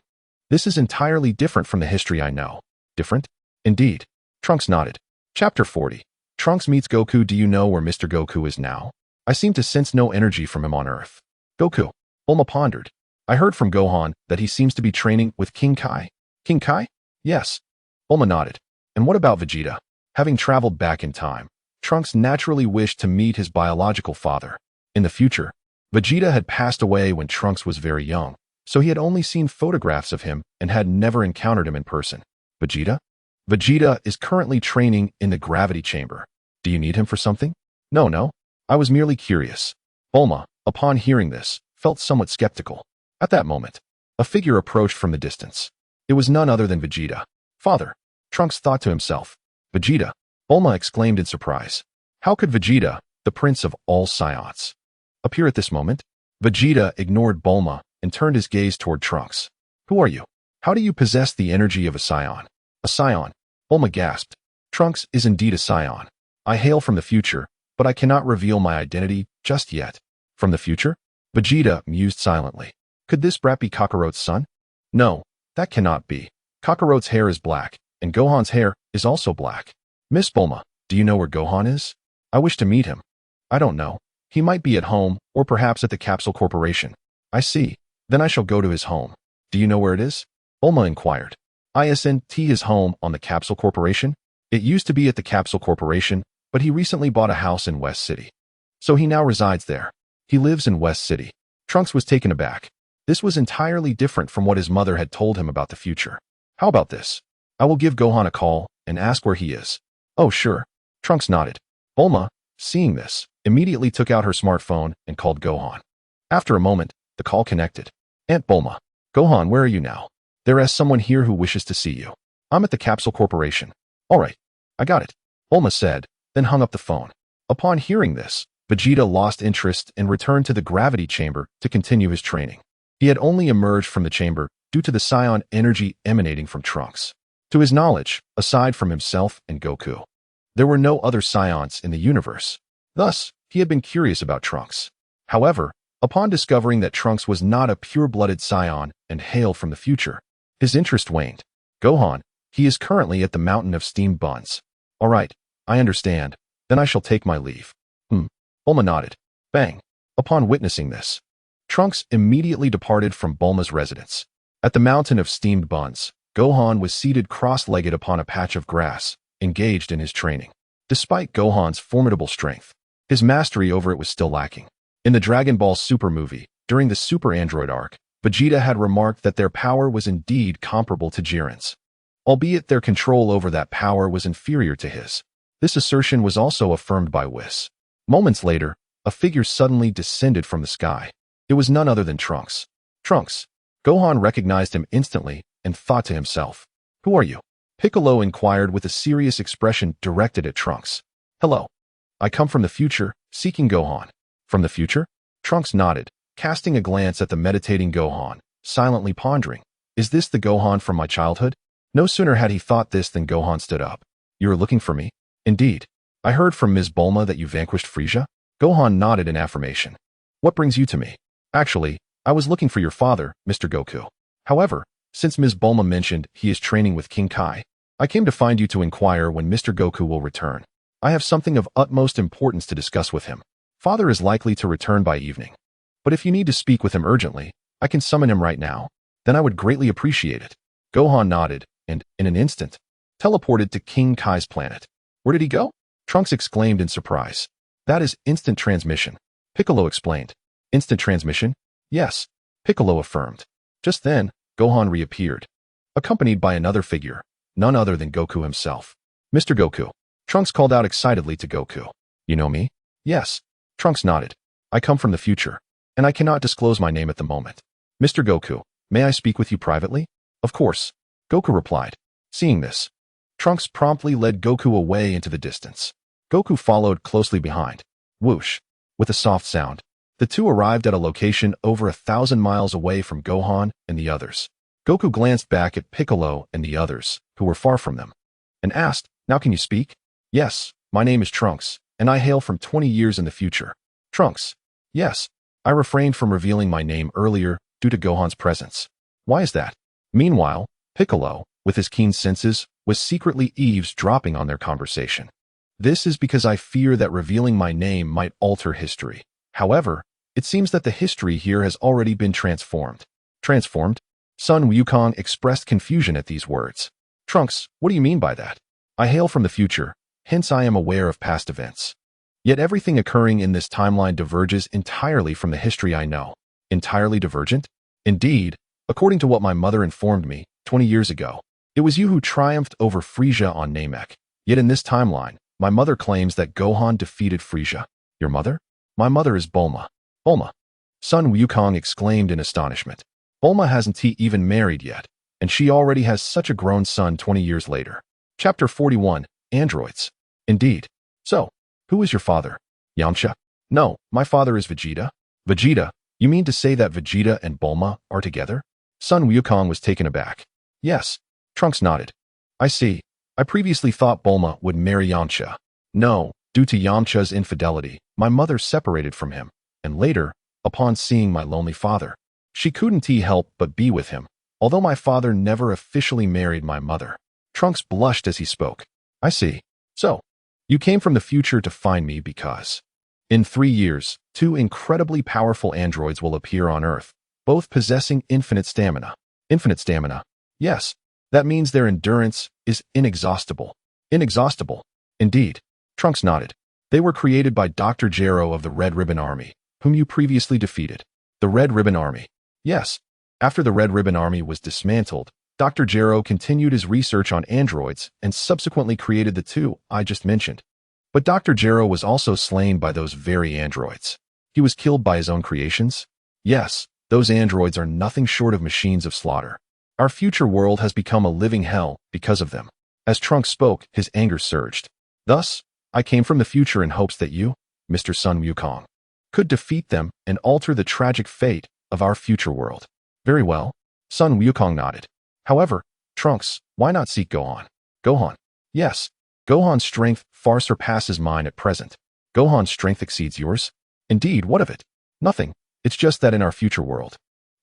This is entirely different from the history I know. Different? Indeed. Trunks nodded. Chapter 40. Trunks meets Goku. Do you know where Mr. Goku is now? I seem to sense no energy from him on Earth. Goku. Bulma pondered. I heard from Gohan that he seems to be training with King Kai. King Kai? Yes. Bulma nodded. And what about Vegeta? Having traveled back in time, Trunks naturally wished to meet his biological father. In the future, Vegeta had passed away when Trunks was very young, so he had only seen photographs of him and had never encountered him in person. Vegeta? Vegeta is currently training in the gravity chamber. Do you need him for something? No. I was merely curious. Bulma, upon hearing this, felt somewhat skeptical. At that moment, a figure approached from the distance. It was none other than Vegeta. Father, Trunks thought to himself. Vegeta, Bulma exclaimed in surprise. How could Vegeta, the prince of all Saiyans, appear at this moment? Vegeta ignored Bulma and turned his gaze toward Trunks. Who are you? How do you possess the energy of a Saiyan? A Saiyan, Bulma gasped. Trunks is indeed a Saiyan. I hail from the future, but I cannot reveal my identity just yet. From the future? Vegeta mused silently. Could this brat be Kakarot's son? No, that cannot be. Kakarot's hair is black, and Gohan's hair is also black. Miss Bulma, do you know where Gohan is? I wish to meet him. I don't know. He might be at home, or perhaps at the Capsule Corporation. I see. Then I shall go to his home. Do you know where it is? Bulma inquired. Isn't his home on the Capsule Corporation? It used to be at the Capsule Corporation, but he recently bought a house in West City. So he now resides there. He lives in West City. Trunks was taken aback. This was entirely different from what his mother had told him about the future. How about this? I will give Gohan a call and ask where he is. Oh, sure. Trunks nodded. Bulma, seeing this, immediately took out her smartphone and called Gohan. After a moment, the call connected. Aunt Bulma. Gohan, where are you now? There is someone here who wishes to see you. I'm at the Capsule Corporation. All right. I got it. Bulma said, then hung up the phone. Upon hearing this, Vegeta lost interest and returned to the gravity chamber to continue his training. He had only emerged from the chamber due to the Saiyan energy emanating from Trunks. To his knowledge, aside from himself and Goku, there were no other Saiyans in the universe. Thus, he had been curious about Trunks. However, upon discovering that Trunks was not a pure-blooded Saiyan and hailed from the future, his interest waned. Gohan, he is currently at the Mountain of Steamed Buns. All right, I understand. Then I shall take my leave. Bulma nodded. Bang. Upon witnessing this, Trunks immediately departed from Bulma's residence. At the Mountain of Steamed Buns, Gohan was seated cross-legged upon a patch of grass, engaged in his training. Despite Gohan's formidable strength, his mastery over it was still lacking. In the Dragon Ball Super movie, during the Super Android arc, Vegeta had remarked that their power was indeed comparable to Jiren's, albeit their control over that power was inferior to his. This assertion was also affirmed by Whis. Moments later, a figure suddenly descended from the sky. It was none other than Trunks. Trunks. Gohan recognized him instantly and thought to himself, who are you? Piccolo inquired with a serious expression directed at Trunks. Hello. I come from the future, seeking Gohan. From the future? Trunks nodded, casting a glance at the meditating Gohan, silently pondering. Is this the Gohan from my childhood? No sooner had he thought this than Gohan stood up. You are looking for me? Indeed. I heard from Ms. Bulma that you vanquished Frieza? Gohan nodded in affirmation. What brings you to me? Actually, I was looking for your father, Mr. Goku. However, since Ms. Bulma mentioned he is training with King Kai, I came to find you to inquire when Mr. Goku will return. I have something of utmost importance to discuss with him. Father is likely to return by evening. But if you need to speak with him urgently, I can summon him right now. Then I would greatly appreciate it. Gohan nodded and, in an instant, teleported to King Kai's planet. Where did he go? Trunks exclaimed in surprise. That is instant transmission. Piccolo explained. Instant transmission? Yes, Piccolo affirmed. Just then, Gohan reappeared, accompanied by another figure, none other than Goku himself. Mr. Goku. Trunks called out excitedly to Goku. You know me? Yes. Trunks nodded. I come from the future, and I cannot disclose my name at the moment. Mr. Goku, may I speak with you privately? Of course. Goku replied. Seeing this, Trunks promptly led Goku away into the distance. Goku followed closely behind. Whoosh. With a soft sound, the two arrived at a location over 1,000 miles away from Gohan and the others. Goku glanced back at Piccolo and the others, who were far from them, and asked, Now can you speak? Yes, my name is Trunks, and I hail from 20 years in the future. Trunks. Yes, I refrained from revealing my name earlier due to Gohan's presence. Why is that? Meanwhile, Piccolo, with his keen senses, was secretly eavesdropping on their conversation. This is because I fear that revealing my name might alter history. However, it seems that the history here has already been transformed. Transformed? Son Wukong expressed confusion at these words. Trunks, what do you mean by that? I hail from the future, hence I am aware of past events. Yet everything occurring in this timeline diverges entirely from the history I know. Entirely divergent? Indeed, according to what my mother informed me 20 years ago, it was you who triumphed over Frieza on Namek. Yet in this timeline, my mother claims that Gohan defeated Frieza. Your mother? My mother is Bulma. Bulma. Son Wukong exclaimed in astonishment. Bulma hasn't even married yet, and she already has such a grown son 20 years later. Chapter 41, Androids. Indeed. So, who is your father? Yamcha? No, my father is Vegeta. Vegeta? You mean to say that Vegeta and Bulma are together? Son Wukong was taken aback. Yes. Trunks nodded. I see. I previously thought Bulma would marry Yamcha. No, due to Yamcha's infidelity, my mother separated from him, and later, upon seeing my lonely father, she couldn't help but be with him, although my father never officially married my mother. Trunks blushed as he spoke. I see. So, you came from the future to find me because in 3 years, 2 incredibly powerful androids will appear on Earth, both possessing infinite stamina. Infinite stamina? Yes. That means their endurance is inexhaustible. Inexhaustible? Indeed. Trunks nodded. They were created by Dr. Gero of the Red Ribbon Army, whom you previously defeated. The Red Ribbon Army? Yes. After the Red Ribbon Army was dismantled, Dr. Gero continued his research on androids and subsequently created the 2 I just mentioned. But Dr. Gero was also slain by those very androids. He was killed by his own creations? Yes, those androids are nothing short of machines of slaughter. Our future world has become a living hell because of them. As Trunks spoke, his anger surged. Thus, I came from the future in hopes that you, Mr. Son Wukong, could defeat them and alter the tragic fate of our future world. Very well. Son Wukong nodded. However, Trunks, why not seek Gohan? Gohan? Yes. Gohan's strength far surpasses mine at present. Gohan's strength exceeds yours? Indeed, what of it? Nothing. It's just that in our future world,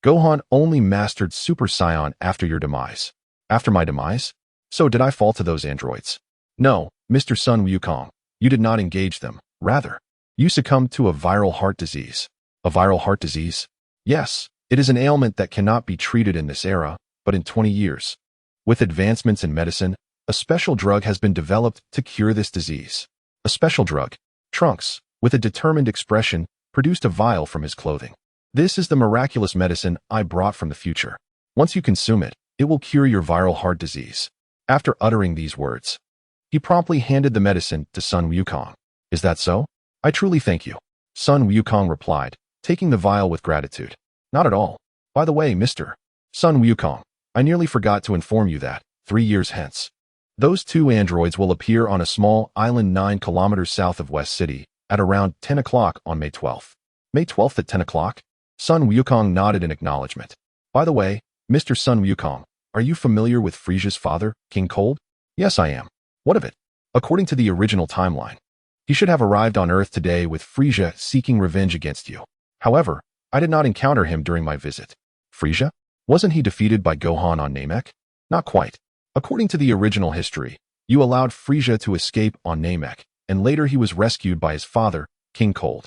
Gohan only mastered Super Saiyan after your demise. After my demise? So did I fall to those androids? No, Mr. Son Wukong, you did not engage them. Rather, you succumbed to a viral heart disease. A viral heart disease? Yes, it is an ailment that cannot be treated in this era, but in 20 years. With advancements in medicine, a special drug has been developed to cure this disease. A special drug. Trunks, with a determined expression, produced a vial from his clothing. This is the miraculous medicine I brought from the future. Once you consume it, it will cure your viral heart disease. After uttering these words, he promptly handed the medicine to Son Wukong. Is that so? I truly thank you. Son Wukong replied, taking the vial with gratitude. Not at all. By the way, Mr. Son Wukong, I nearly forgot to inform you that, 3 years hence, those 2 androids will appear on a small island 9 kilometers south of West City at around 10 o'clock on May 12th. May 12th at 10 o'clock? Son Wukong nodded in acknowledgement. By the way, Mr. Son Wukong, are you familiar with Frieza's father, King Cold? Yes, I am. What of it? According to the original timeline, he should have arrived on Earth today with Frieza seeking revenge against you. However, I did not encounter him during my visit. Frieza? Wasn't he defeated by Gohan on Namek? Not quite. According to the original history, you allowed Frieza to escape on Namek, and later he was rescued by his father, King Cold.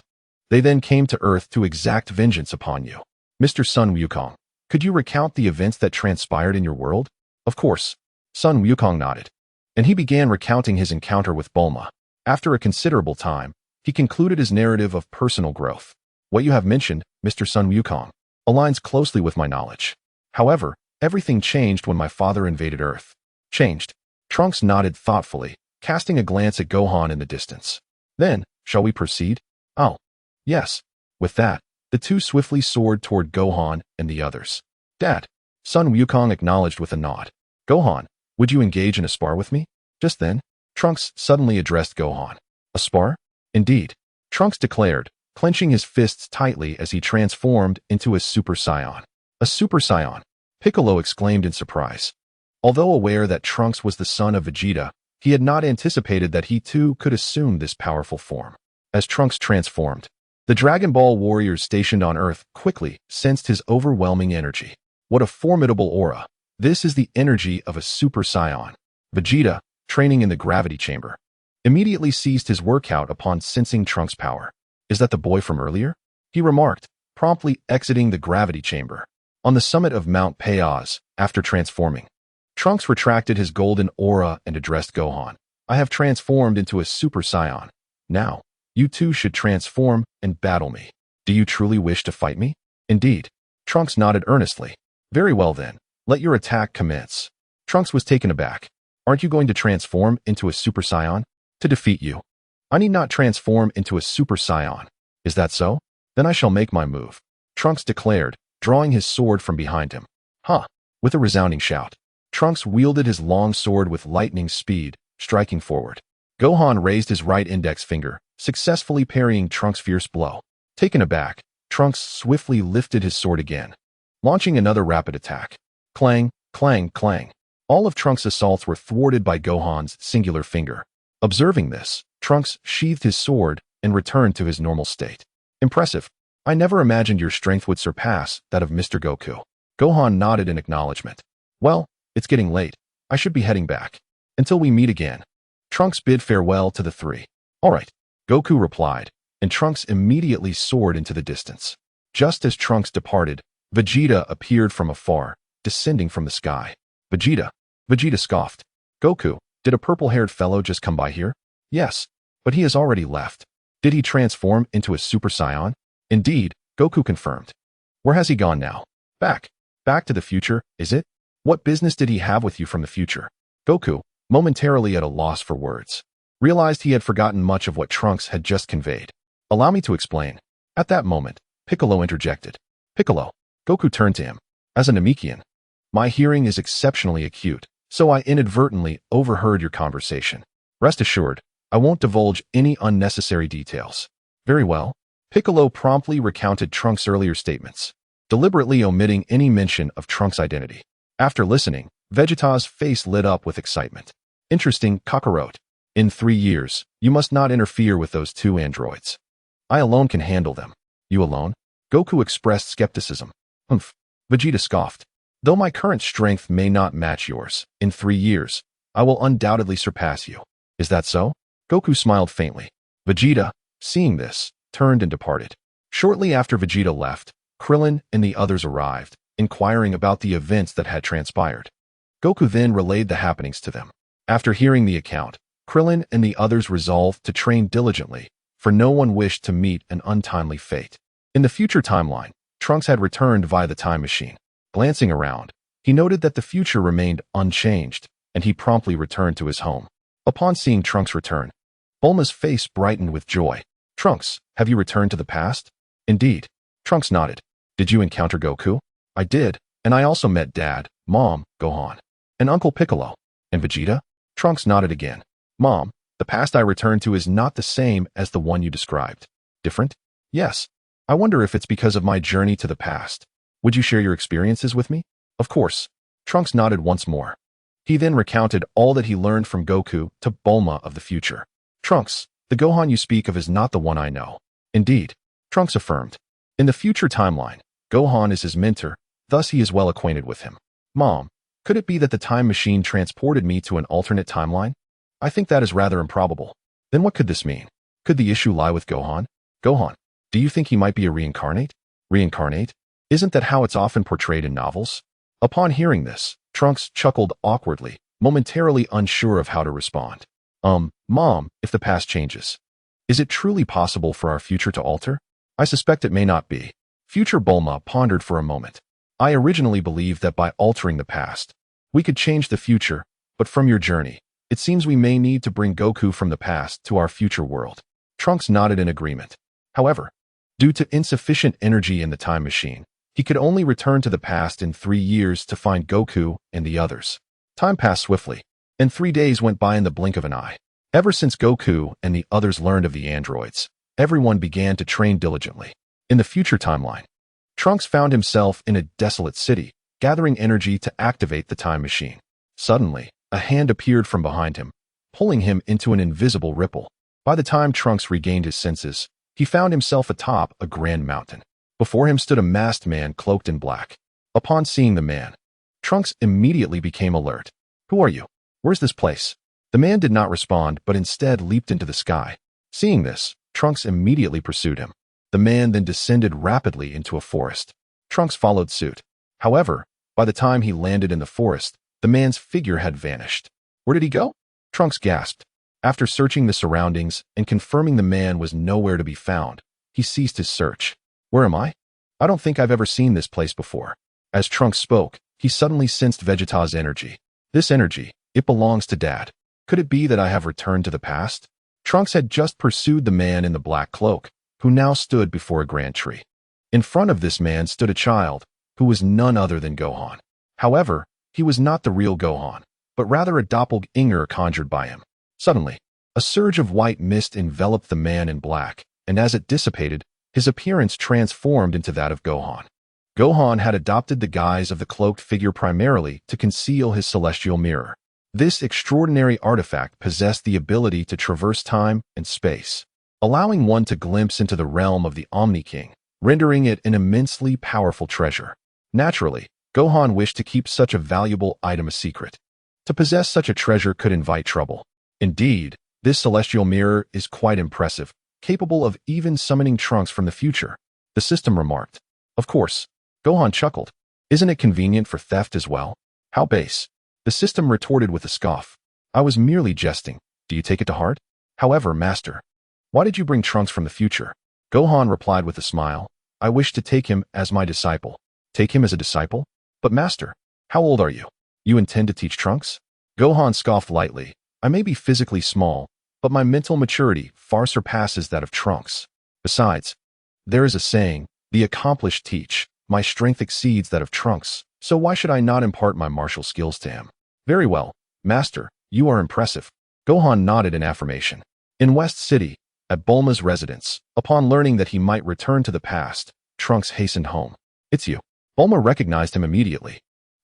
They then came to Earth to exact vengeance upon you. Mr. Son Wukong, could you recount the events that transpired in your world? Of course. Son Wukong nodded, and he began recounting his encounter with Bulma. After a considerable time, he concluded his narrative of personal growth. What you have mentioned, Mr. Son Wukong, aligns closely with my knowledge. However, everything changed when my father invaded Earth. Changed. Trunks nodded thoughtfully, casting a glance at Gohan in the distance. Then, shall we proceed? Oh. Yes. With that, the 2 swiftly soared toward Gohan and the others. Dad. Son Wukong acknowledged with a nod. Gohan, would you engage in a spar with me? Just then, Trunks suddenly addressed Gohan. A spar? Indeed. Trunks declared, clenching his fists tightly as he transformed into a Super Saiyan. A Super Saiyan? Piccolo exclaimed in surprise. Although aware that Trunks was the son of Vegeta, he had not anticipated that he too could assume this powerful form. As Trunks transformed, the Dragon Ball warriors stationed on Earth quickly sensed his overwhelming energy. What a formidable aura. This is the energy of a Super Saiyan. Vegeta, training in the gravity chamber. immediately ceased his workout upon sensing Trunks' power. Is that the boy from earlier? He remarked, promptly exiting the gravity chamber. On the summit of Mount Payaz, after transforming, Trunks retracted his golden aura and addressed Gohan. I have transformed into a Super Saiyan. Now, you two should transform and battle me. Do you truly wish to fight me? Indeed. Trunks nodded earnestly. Very well then, let your attack commence. Trunks was taken aback. Aren't you going to transform into a Super Saiyan? To defeat you, I need not transform into a Super Saiyan. Is that so? Then I shall make my move. Trunks declared, drawing his sword from behind him. Huh! With a resounding shout, Trunks wielded his long sword with lightning speed, striking forward. Gohan raised his right index finger, successfully parrying Trunks' fierce blow. Taken aback, Trunks swiftly lifted his sword again, launching another rapid attack. Clang, clang, clang. All of Trunks' assaults were thwarted by Gohan's singular finger. Observing this, Trunks sheathed his sword and returned to his normal state. Impressive. I never imagined your strength would surpass that of Mr. Goku. Gohan nodded in acknowledgement. Well, it's getting late. I should be heading back. Until we meet again. Trunks bid farewell to the three. All right, Goku replied, and Trunks immediately soared into the distance. Just as Trunks departed, Vegeta appeared from afar, descending from the sky. Vegeta scoffed. Goku, did a purple-haired fellow just come by here? Yes, but he has already left. Did he transform into a Super Saiyan? Indeed, Goku confirmed. Where has he gone now? Back to the future, is it? What business did he have with you from the future? Goku, momentarily at a loss for words, realized he had forgotten much of what Trunks had just conveyed. Allow me to explain. At that moment, Piccolo interjected. Piccolo. Goku turned to him. As a Namekian, my hearing is exceptionally acute, so I inadvertently overheard your conversation. Rest assured, I won't divulge any unnecessary details. Very well. Piccolo promptly recounted Trunks' earlier statements, deliberately omitting any mention of Trunks' identity. After listening, Vegeta's face lit up with excitement. Interesting, Kakarot. In 3 years, you must not interfere with those 2 androids. I alone can handle them. You alone? Goku expressed skepticism. Humph. Vegeta scoffed. Though my current strength may not match yours, in 3 years, I will undoubtedly surpass you. Is that so? Goku smiled faintly. Vegeta, seeing this, turned and departed. Shortly after Vegeta left, Krillin and the others arrived, inquiring about the events that had transpired. Goku then relayed the happenings to them. After hearing the account, Krillin and the others resolved to train diligently, for no one wished to meet an untimely fate. In the future timeline, Trunks had returned via the time machine. Glancing around, he noted that the future remained unchanged, and he promptly returned to his home. Upon seeing Trunks return, Bulma's face brightened with joy. Trunks, have you returned to the past? Indeed. Trunks nodded. Did you encounter Goku? I did, and I also met Dad, Mom, Gohan, and Uncle Piccolo. And Vegeta? Trunks nodded again. Mom, the past I returned to is not the same as the one you described. Different? Yes. I wonder if it's because of my journey to the past. Would you share your experiences with me? Of course. Trunks nodded once more. He then recounted all that he learned from Goku to Bulma of the future. Trunks, the Gohan you speak of is not the one I know. Indeed. Trunks affirmed. In the future timeline, Gohan is his mentor, thus he is well acquainted with him. Mom, could it be that the time machine transported me to an alternate timeline? I think that is rather improbable. Then what could this mean? Could the issue lie with Gohan? Gohan, do you think he might be a reincarnate? Reincarnate? Isn't that how it's often portrayed in novels? Upon hearing this, Trunks chuckled awkwardly, momentarily unsure of how to respond. Mom, if the past changes, is it truly possible for our future to alter? I suspect it may not be. Future Bulma pondered for a moment. I originally believed that by altering the past, we could change the future, but from your journey, it seems we may need to bring Goku from the past to our future world. Trunks nodded in agreement. However, due to insufficient energy in the time machine, he could only return to the past in 3 years to find Goku and the others. Time passed swiftly, and 3 days went by in the blink of an eye. Ever since Goku and the others learned of the androids, everyone began to train diligently. In the future timeline, Trunks found himself in a desolate city, gathering energy to activate the time machine. Suddenly, a hand appeared from behind him, pulling him into an invisible ripple. By the time Trunks regained his senses, he found himself atop a grand mountain. Before him stood a masked man cloaked in black. Upon seeing the man, Trunks immediately became alert. Who are you? Where's this place? The man did not respond, but instead leaped into the sky. Seeing this, Trunks immediately pursued him. The man then descended rapidly into a forest. Trunks followed suit. However, by the time he landed in the forest, the man's figure had vanished. Where did he go? Trunks gasped. After searching the surroundings and confirming the man was nowhere to be found, he ceased his search. Where am I? I don't think I've ever seen this place before. As Trunks spoke, he suddenly sensed Vegeta's energy. This energy, it belongs to Dad. Could it be that I have returned to the past? Trunks had just pursued the man in the black cloak, who now stood before a grand tree. In front of this man stood a child, who was none other than Gohan. However, he was not the real Gohan, but rather a doppelganger conjured by him. Suddenly, a surge of white mist enveloped the man in black, and as it dissipated, his appearance transformed into that of Gohan. Gohan had adopted the guise of the cloaked figure primarily to conceal his celestial mirror. This extraordinary artifact possessed the ability to traverse time and space, allowing one to glimpse into the realm of the Omni King, rendering it an immensely powerful treasure. Naturally, Gohan wished to keep such a valuable item a secret. To possess such a treasure could invite trouble. Indeed, this celestial mirror is quite impressive, capable of even summoning Trunks from the future, the system remarked. Of course, Gohan chuckled. Isn't it convenient for theft as well? How base. The system retorted with a scoff. I was merely jesting. Do you take it to heart? However, Master, why did you bring Trunks from the future? Gohan replied with a smile. I wish to take him as my disciple. Take him as a disciple? But Master, how old are you? You intend to teach Trunks? Gohan scoffed lightly. I may be physically small, but my mental maturity far surpasses that of Trunks. Besides, there is a saying, the accomplished teach. My strength exceeds that of Trunks, so why should I not impart my martial skills to him? Very well, Master, you are impressive. Gohan nodded in affirmation. In West City, at Bulma's residence, upon learning that he might return to the past, Trunks hastened home. It's you. Bulma recognized him immediately.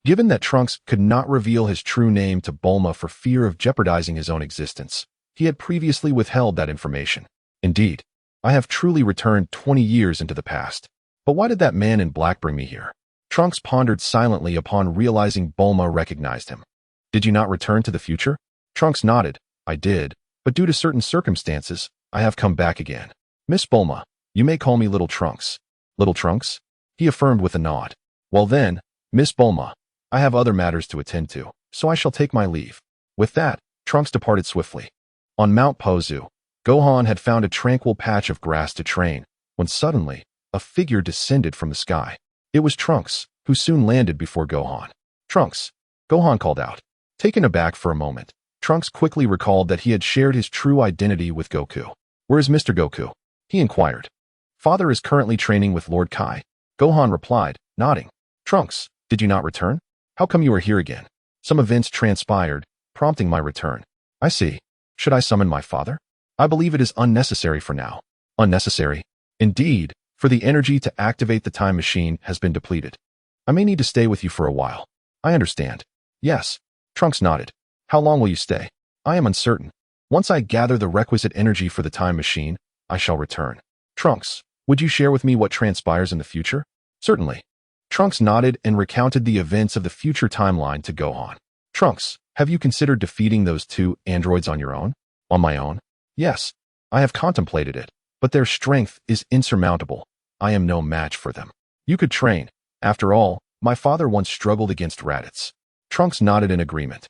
Given that Trunks could not reveal his true name to Bulma for fear of jeopardizing his own existence, he had previously withheld that information. Indeed, I have truly returned 20 years into the past. But why did that man in black bring me here? Trunks pondered silently upon realizing Bulma recognized him. Did you not return to the future? Trunks nodded. I did, but due to certain circumstances, I have come back again. Miss Bulma, you may call me Little Trunks. Little Trunks? He affirmed with a nod. Well then, Miss Bulma, I have other matters to attend to, so I shall take my leave. With that, Trunks departed swiftly. On Mount Pozu, Gohan had found a tranquil patch of grass to train, when suddenly, a figure descended from the sky. It was Trunks, who soon landed before Gohan. Trunks, Gohan called out. Taken aback for a moment, Trunks quickly recalled that he had shared his true identity with Goku. Where is Mr. Goku? He inquired. Father is currently training with Lord Kai. Gohan replied, nodding. Trunks, did you not return? How come you are here again? Some events transpired, prompting my return. I see. Should I summon my father? I believe it is unnecessary for now. Unnecessary? Indeed, for the energy to activate the time machine has been depleted. I may need to stay with you for a while. I understand. Yes. Trunks nodded. How long will you stay? I am uncertain. Once I gather the requisite energy for the time machine, I shall return. Trunks, would you share with me what transpires in the future? Certainly. Trunks nodded and recounted the events of the future timeline to Gohan. Trunks, have you considered defeating those two androids on your own? On my own? Yes. I have contemplated it, but their strength is insurmountable. I am no match for them. You could train. After all, my father once struggled against Raditz. Trunks nodded in agreement.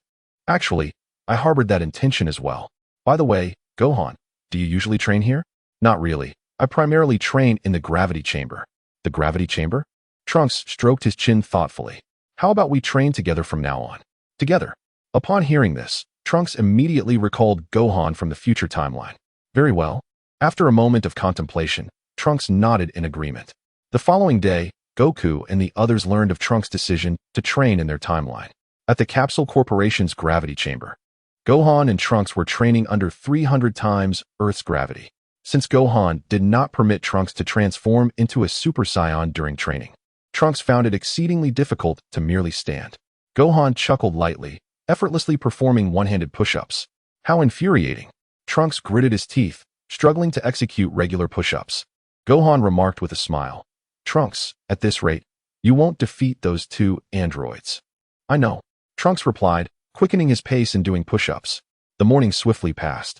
Actually, I harbored that intention as well. By the way, Gohan, do you usually train here? Not really. I primarily train in the gravity chamber. The gravity chamber? Trunks stroked his chin thoughtfully. How about we train together from now on? Together. Upon hearing this, Trunks immediately recalled Gohan from the future timeline. Very well. After a moment of contemplation, Trunks nodded in agreement. The following day, Goku and the others learned of Trunks' decision to train in their timeline. At the Capsule Corporation's gravity chamber, Gohan and Trunks were training under 300 times Earth's gravity. Since Gohan did not permit Trunks to transform into a Super Saiyan during training, Trunks found it exceedingly difficult to merely stand. Gohan chuckled lightly, effortlessly performing one-handed push-ups. How infuriating! Trunks gritted his teeth, struggling to execute regular push-ups. Gohan remarked with a smile. Trunks, at this rate, you won't defeat those two androids. I know. Trunks replied, quickening his pace and doing push-ups. The morning swiftly passed,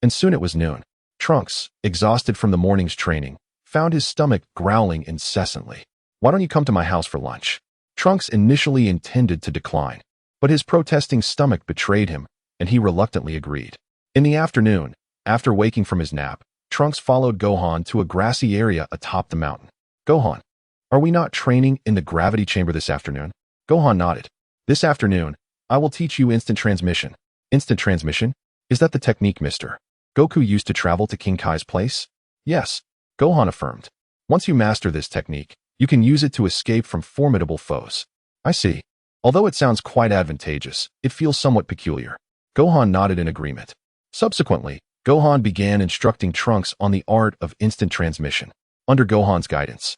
and soon it was noon. Trunks, exhausted from the morning's training, found his stomach growling incessantly. "Why don't you come to my house for lunch?" Trunks initially intended to decline, but his protesting stomach betrayed him, and he reluctantly agreed. In the afternoon, after waking from his nap, Trunks followed Gohan to a grassy area atop the mountain. "Gohan, are we not training in the gravity chamber this afternoon?" Gohan nodded. "This afternoon, I will teach you instant transmission." "Instant transmission? Is that the technique Mr. Goku used to travel to King Kai's place?" "Yes," Gohan affirmed. "Once you master this technique, you can use it to escape from formidable foes." "I see. Although it sounds quite advantageous, it feels somewhat peculiar." Gohan nodded in agreement. Subsequently, Gohan began instructing Trunks on the art of instant transmission. Under Gohan's guidance,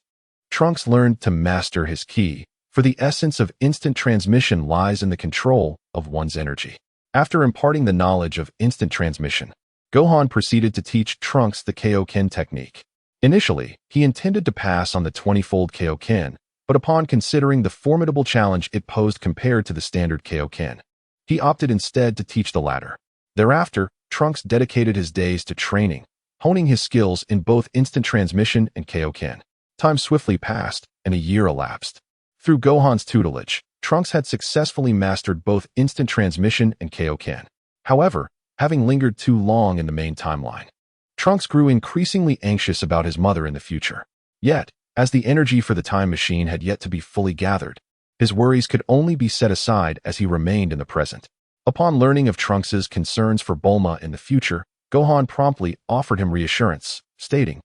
Trunks learned to master his ki, for the essence of instant transmission lies in the control of one's energy. After imparting the knowledge of instant transmission, Gohan proceeded to teach Trunks the Kaioken technique. Initially, he intended to pass on the 20-fold Kaioken, but upon considering the formidable challenge it posed compared to the standard Kaioken, he opted instead to teach the latter. Thereafter, Trunks dedicated his days to training, honing his skills in both instant transmission and Kaioken. Time swiftly passed, and a year elapsed. Through Gohan's tutelage, Trunks had successfully mastered both instant transmission and Kaioken. However, having lingered too long in the main timeline, Trunks grew increasingly anxious about his mother in the future. Yet, as the energy for the time machine had yet to be fully gathered, his worries could only be set aside as he remained in the present. Upon learning of Trunks's concerns for Bulma in the future, Gohan promptly offered him reassurance, stating,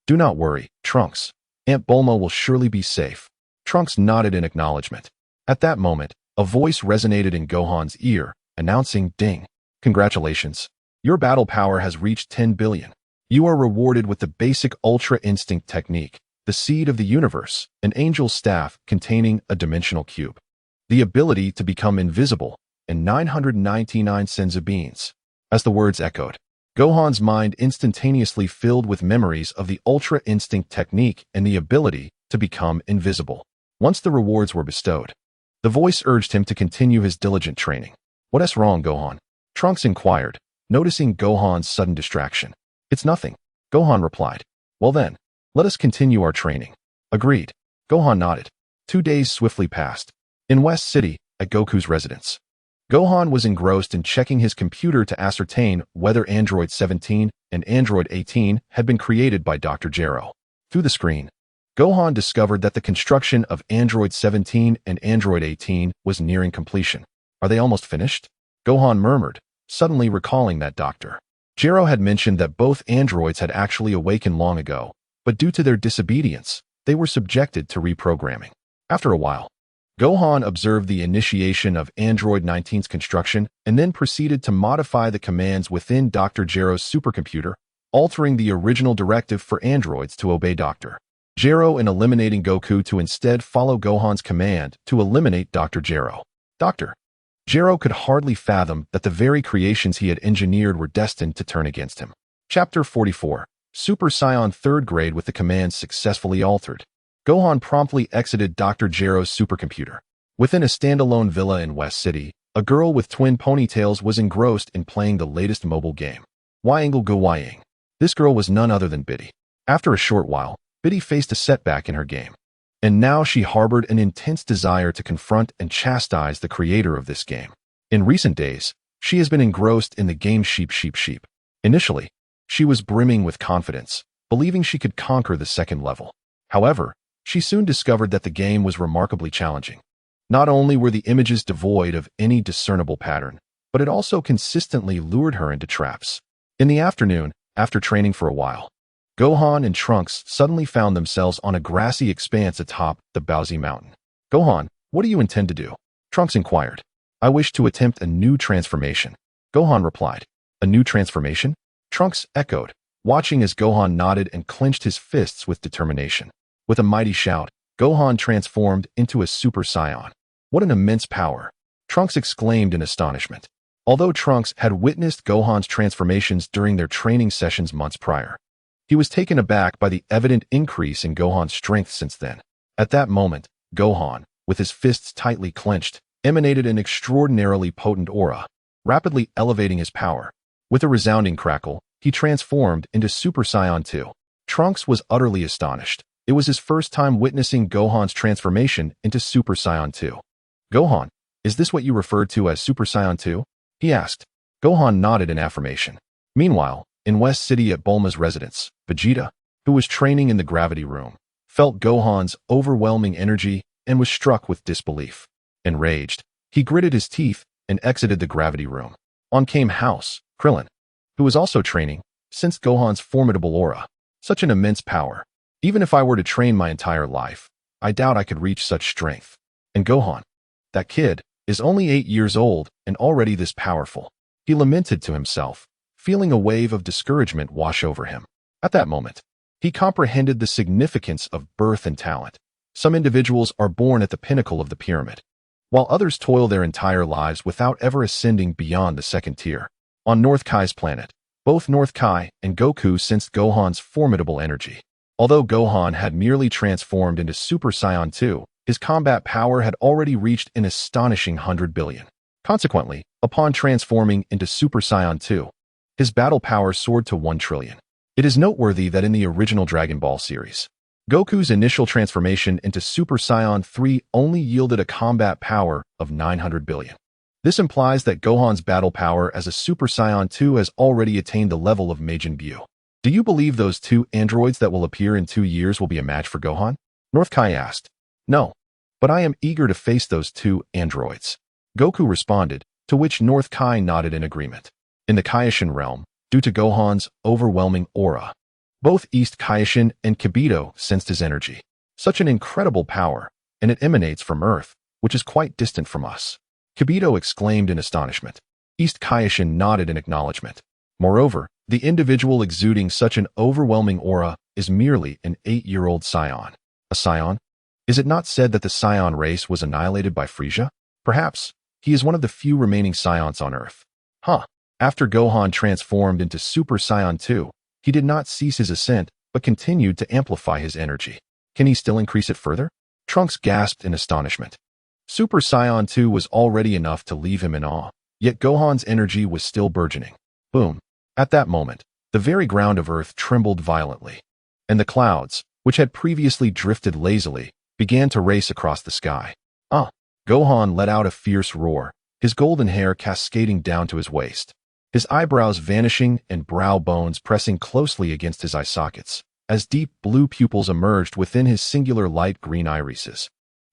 "Do not worry, Trunks. Aunt Bulma will surely be safe." Trunks nodded in acknowledgement. At that moment, a voice resonated in Gohan's ear, announcing, "Ding! Congratulations. Your battle power has reached 10 billion. You are rewarded with the basic Ultra Instinct technique, the Seed of the Universe, an angel's staff containing a dimensional cube, the ability to become invisible, and 999 senzu beans." As the words echoed, Gohan's mind instantaneously filled with memories of the Ultra Instinct technique and the ability to become invisible. Once the rewards were bestowed, the voice urged him to continue his diligent training. "What's wrong, Gohan?" Trunks inquired, noticing Gohan's sudden distraction. "It's nothing," Gohan replied. "Well then, let us continue our training." "Agreed." Gohan nodded. 2 days swiftly passed. In West City, at Goku's residence, Gohan was engrossed in checking his computer to ascertain whether Android 17 and Android 18 had been created by Dr. Gero. Through the screen, Gohan discovered that the construction of Android 17 and Android 18 was nearing completion. "Are they almost finished?" Gohan murmured, suddenly recalling that Dr. Gero had mentioned that both androids had actually awakened long ago, but due to their disobedience, they were subjected to reprogramming. After a while, Gohan observed the initiation of Android 19's construction and then proceeded to modify the commands within Dr. Gero's supercomputer, altering the original directive for androids to obey Dr. Gero and eliminating Goku to instead follow Gohan's command to eliminate Dr. Gero. Dr. Gero could hardly fathom that the very creations he had engineered were destined to turn against him. Chapter 44. Super Saiyan 3rd Grade with the commands successfully altered. Gohan promptly exited Dr. Gero's supercomputer. Within a standalone villa in West City, a girl with twin ponytails was engrossed in playing the latest mobile game, Wyangle Go Wying. This girl was none other than Biddy. After a short while, Biddy faced a setback in her game, and now she harbored an intense desire to confront and chastise the creator of this game. In recent days, she has been engrossed in the game Sheep. Initially, she was brimming with confidence, believing she could conquer the second level. However, she soon discovered that the game was remarkably challenging. Not only were the images devoid of any discernible pattern, but it also consistently lured her into traps. In the afternoon, after training for a while, Gohan and Trunks suddenly found themselves on a grassy expanse atop the Baozi Mountain. "Gohan, what do you intend to do?" Trunks inquired. "I wish to attempt a new transformation," Gohan replied. "A new transformation?" Trunks echoed, watching as Gohan nodded and clenched his fists with determination. With a mighty shout, Gohan transformed into a Super Saiyan. "What an immense power!" Trunks exclaimed in astonishment. Although Trunks had witnessed Gohan's transformations during their training sessions months prior, he was taken aback by the evident increase in Gohan's strength since then. At that moment, Gohan, with his fists tightly clenched, emanated an extraordinarily potent aura. rapidly elevating his power. With a resounding crackle, he transformed into Super Saiyan 2. Trunks was utterly astonished. It was his first time witnessing Gohan's transformation into Super Saiyan 2. Gohan, is this what you referred to as Super Saiyan 2? He asked. Gohan nodded in affirmation. Meanwhile, in West City at Bulma's residence, Vegeta, who was training in the gravity room, felt Gohan's overwhelming energy and was struck with disbelief. Enraged, he gritted his teeth and exited the gravity room. On came House, Krillin, who was also training, sensed Gohan's formidable aura. Such an immense power. Even if I were to train my entire life, I doubt I could reach such strength. And Gohan, that kid, is only 8 years old and already this powerful. He lamented to himself, feeling a wave of discouragement wash over him. At that moment, he comprehended the significance of birth and talent. Some individuals are born at the pinnacle of the pyramid, while others toil their entire lives without ever ascending beyond the second tier. On North Kai's planet, both North Kai and Goku sensed Gohan's formidable energy. Although Gohan had merely transformed into Super Saiyan 2, his combat power had already reached an astonishing 100 billion. Consequently, upon transforming into Super Saiyan 2, his battle power soared to 1 trillion. It is noteworthy that in the original Dragon Ball series, Goku's initial transformation into Super Saiyan 3 only yielded a combat power of 900 billion. This implies that Gohan's battle power as a Super Saiyan 2 has already attained the level of Majin Buu. Do you believe those 2 androids that will appear in 2 years will be a match for Gohan? North Kai asked. No, but I am eager to face those 2 androids. Goku responded, to which North Kai nodded in agreement. In the Kaioshin realm, due to Gohan's overwhelming aura, both East Kaioshin and Kibito sensed his energy. Such an incredible power, and it emanates from Earth, which is quite distant from us. Kibito exclaimed in astonishment. East Kaioshin nodded in acknowledgement. Moreover, the individual exuding such an overwhelming aura is merely an 8-year-old Saiyan. A Saiyan? Is it not said that the Saiyan race was annihilated by Frieza? Perhaps, he is one of the few remaining Saiyans on Earth. After Gohan transformed into Super Saiyan 2, he did not cease his ascent, but continued to amplify his energy. Can he still increase it further? Trunks gasped in astonishment. Super Saiyan 2 was already enough to leave him in awe, yet Gohan's energy was still burgeoning. Boom. At that moment, the very ground of Earth trembled violently, and the clouds, which had previously drifted lazily, began to race across the sky. Gohan let out a fierce roar, his golden hair cascading down to his waist, his eyebrows vanishing and brow bones pressing closely against his eye sockets, as deep blue pupils emerged within his singular light green irises,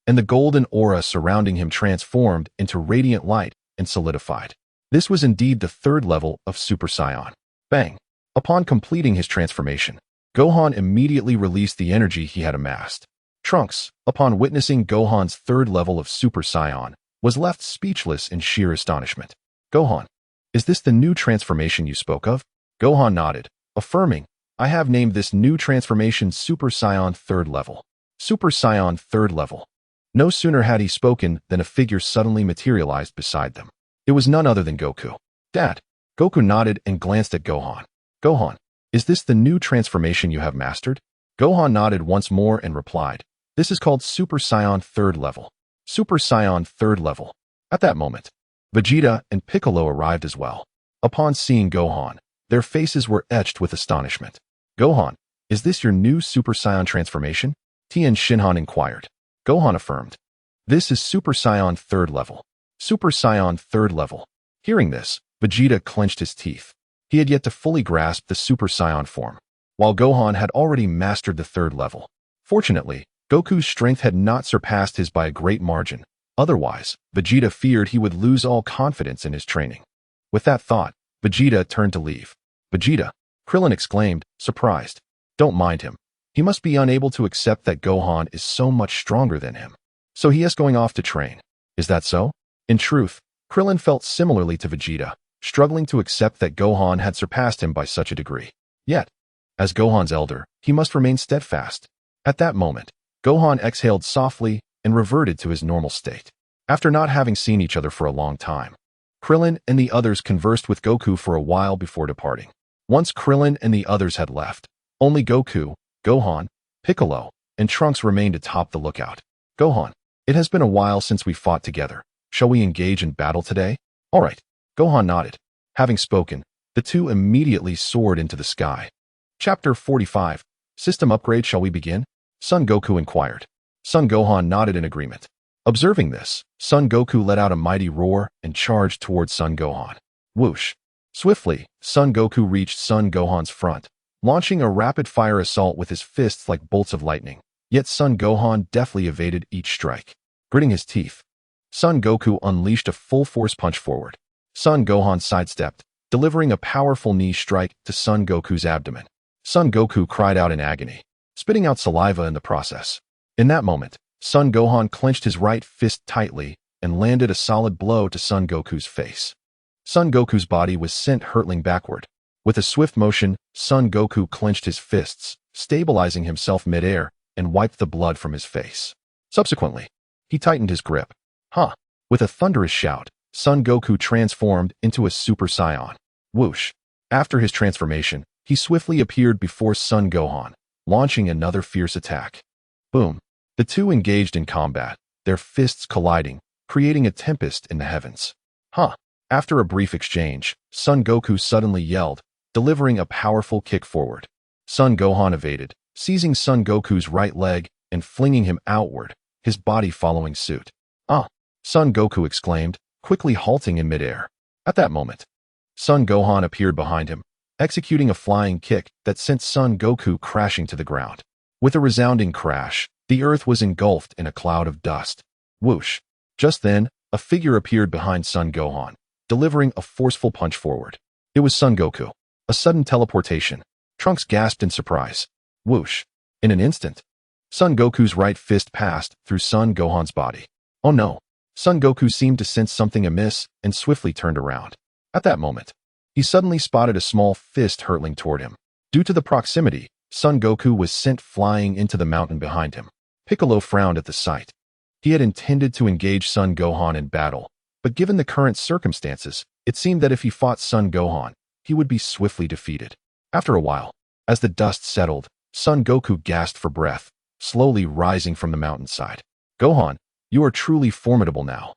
and the golden aura surrounding him transformed into radiant light and solidified. This was indeed the 3rd level of Super Saiyan. Bang! Upon completing his transformation, Gohan immediately released the energy he had amassed. Trunks, upon witnessing Gohan's 3rd level of Super Saiyan, was left speechless in sheer astonishment. Gohan, is this the new transformation you spoke of? Gohan nodded, affirming, I have named this new transformation Super Saiyan 3rd level. Super Saiyan 3rd level. No sooner had he spoken than a figure suddenly materialized beside them. It was none other than Goku. Dad. Goku nodded and glanced at Gohan. Gohan, is this the new transformation you have mastered? Gohan nodded once more and replied, this is called Super Saiyan 3rd level. Super Saiyan 3rd level. At that moment, Vegeta and Piccolo arrived as well. Upon seeing Gohan, their faces were etched with astonishment. Gohan, is this your new Super Saiyan transformation? Tien Shinhan inquired. Gohan affirmed. This is Super Saiyan 3rd level. Super Saiyan 3rd level. Hearing this, Vegeta clenched his teeth. He had yet to fully grasp the Super Saiyan form, while Gohan had already mastered the 3rd level. Fortunately, Goku's strength had not surpassed his by a great margin. Otherwise, Vegeta feared he would lose all confidence in his training. With that thought, Vegeta turned to leave. Vegeta, Krillin exclaimed, surprised. Don't mind him. He must be unable to accept that Gohan is so much stronger than him. So he is going off to train. Is that so? In truth, Krillin felt similarly to Vegeta, struggling to accept that Gohan had surpassed him by such a degree. Yet, as Gohan's elder, he must remain steadfast. At that moment, Gohan exhaled softly and reverted to his normal state. After not having seen each other for a long time, Krillin and the others conversed with Goku for a while before departing. Once Krillin and the others had left, only Goku, Gohan, Piccolo, and Trunks remained atop the lookout. Gohan, it has been a while since we fought together. Shall we engage in battle today? All right. Gohan nodded. Having spoken, the two immediately soared into the sky. Chapter 45. System upgrade. Shall we begin? Son Goku inquired. Son Gohan nodded in agreement. Observing this, Son Goku let out a mighty roar and charged towards Son Gohan. Whoosh! Swiftly, Son Goku reached Son Gohan's front, launching a rapid-fire assault with his fists like bolts of lightning. Yet Son Gohan deftly evaded each strike. Gritting his teeth, Son Goku unleashed a full-force punch forward. Son Gohan sidestepped, delivering a powerful knee strike to Son Goku's abdomen. Son Goku cried out in agony, spitting out saliva in the process. In that moment, Son Gohan clenched his right fist tightly and landed a solid blow to Son Goku's face. Son Goku's body was sent hurtling backward. With a swift motion, Son Goku clenched his fists, stabilizing himself mid-air, and wiped the blood from his face. Subsequently, he tightened his grip. With a thunderous shout, Son Goku transformed into a Super Saiyan. Whoosh! After his transformation, he swiftly appeared before Son Gohan, launching another fierce attack. Boom! The two engaged in combat, their fists colliding, creating a tempest in the heavens. After a brief exchange, Son Goku suddenly yelled, delivering a powerful kick forward. Son Gohan evaded, seizing Son Goku's right leg and flinging him outward, his body following suit. Son Goku exclaimed, quickly halting in midair. At that moment, Son Gohan appeared behind him, executing a flying kick that sent Son Goku crashing to the ground. With a resounding crash, the earth was engulfed in a cloud of dust. Whoosh! Just then, a figure appeared behind Son Gohan, delivering a forceful punch forward. It was Son Goku. A sudden teleportation. Trunks gasped in surprise. Whoosh! In an instant, Son Goku's right fist passed through Son Gohan's body. Oh no! Son Goku seemed to sense something amiss and swiftly turned around. At that moment, he suddenly spotted a small fist hurtling toward him. Due to the proximity, Son Goku was sent flying into the mountain behind him. Piccolo frowned at the sight. He had intended to engage Son Gohan in battle, but given the current circumstances, it seemed that if he fought Son Gohan, he would be swiftly defeated. After a while, as the dust settled, Son Goku gasped for breath, slowly rising from the mountainside. Gohan, you are truly formidable now.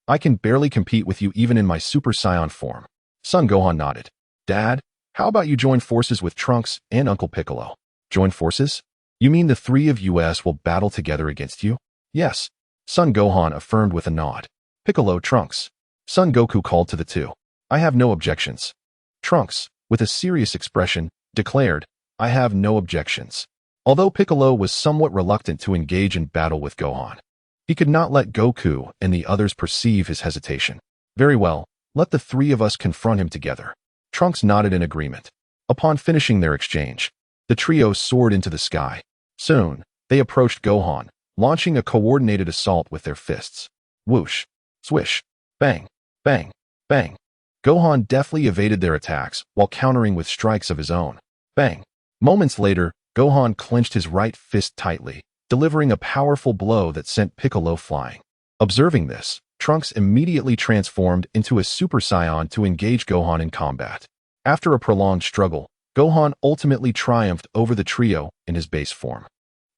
I can barely compete with you even in my Super Saiyan form. Son Gohan nodded. Dad, how about you join forces with Trunks and Uncle Piccolo? Join forces? You mean the three of us will battle together against you? Yes. Son Gohan affirmed with a nod. Piccolo, Trunks. Son Goku called to the two. I have no objections. Trunks, with a serious expression, declared, I have no objections. Although Piccolo was somewhat reluctant to engage in battle with Gohan, he could not let Goku and the others perceive his hesitation. Very well, let the three of us confront him together. Trunks nodded in agreement. Upon finishing their exchange, the trio soared into the sky. Soon, they approached Gohan, launching a coordinated assault with their fists. Whoosh! Swish! Bang! Bang! Bang! Gohan deftly evaded their attacks while countering with strikes of his own. Bang! Moments later, Gohan clenched his right fist tightly, delivering a powerful blow that sent Piccolo flying. Observing this, Trunks immediately transformed into a Super Saiyan to engage Gohan in combat. After a prolonged struggle, Gohan ultimately triumphed over the trio in his base form,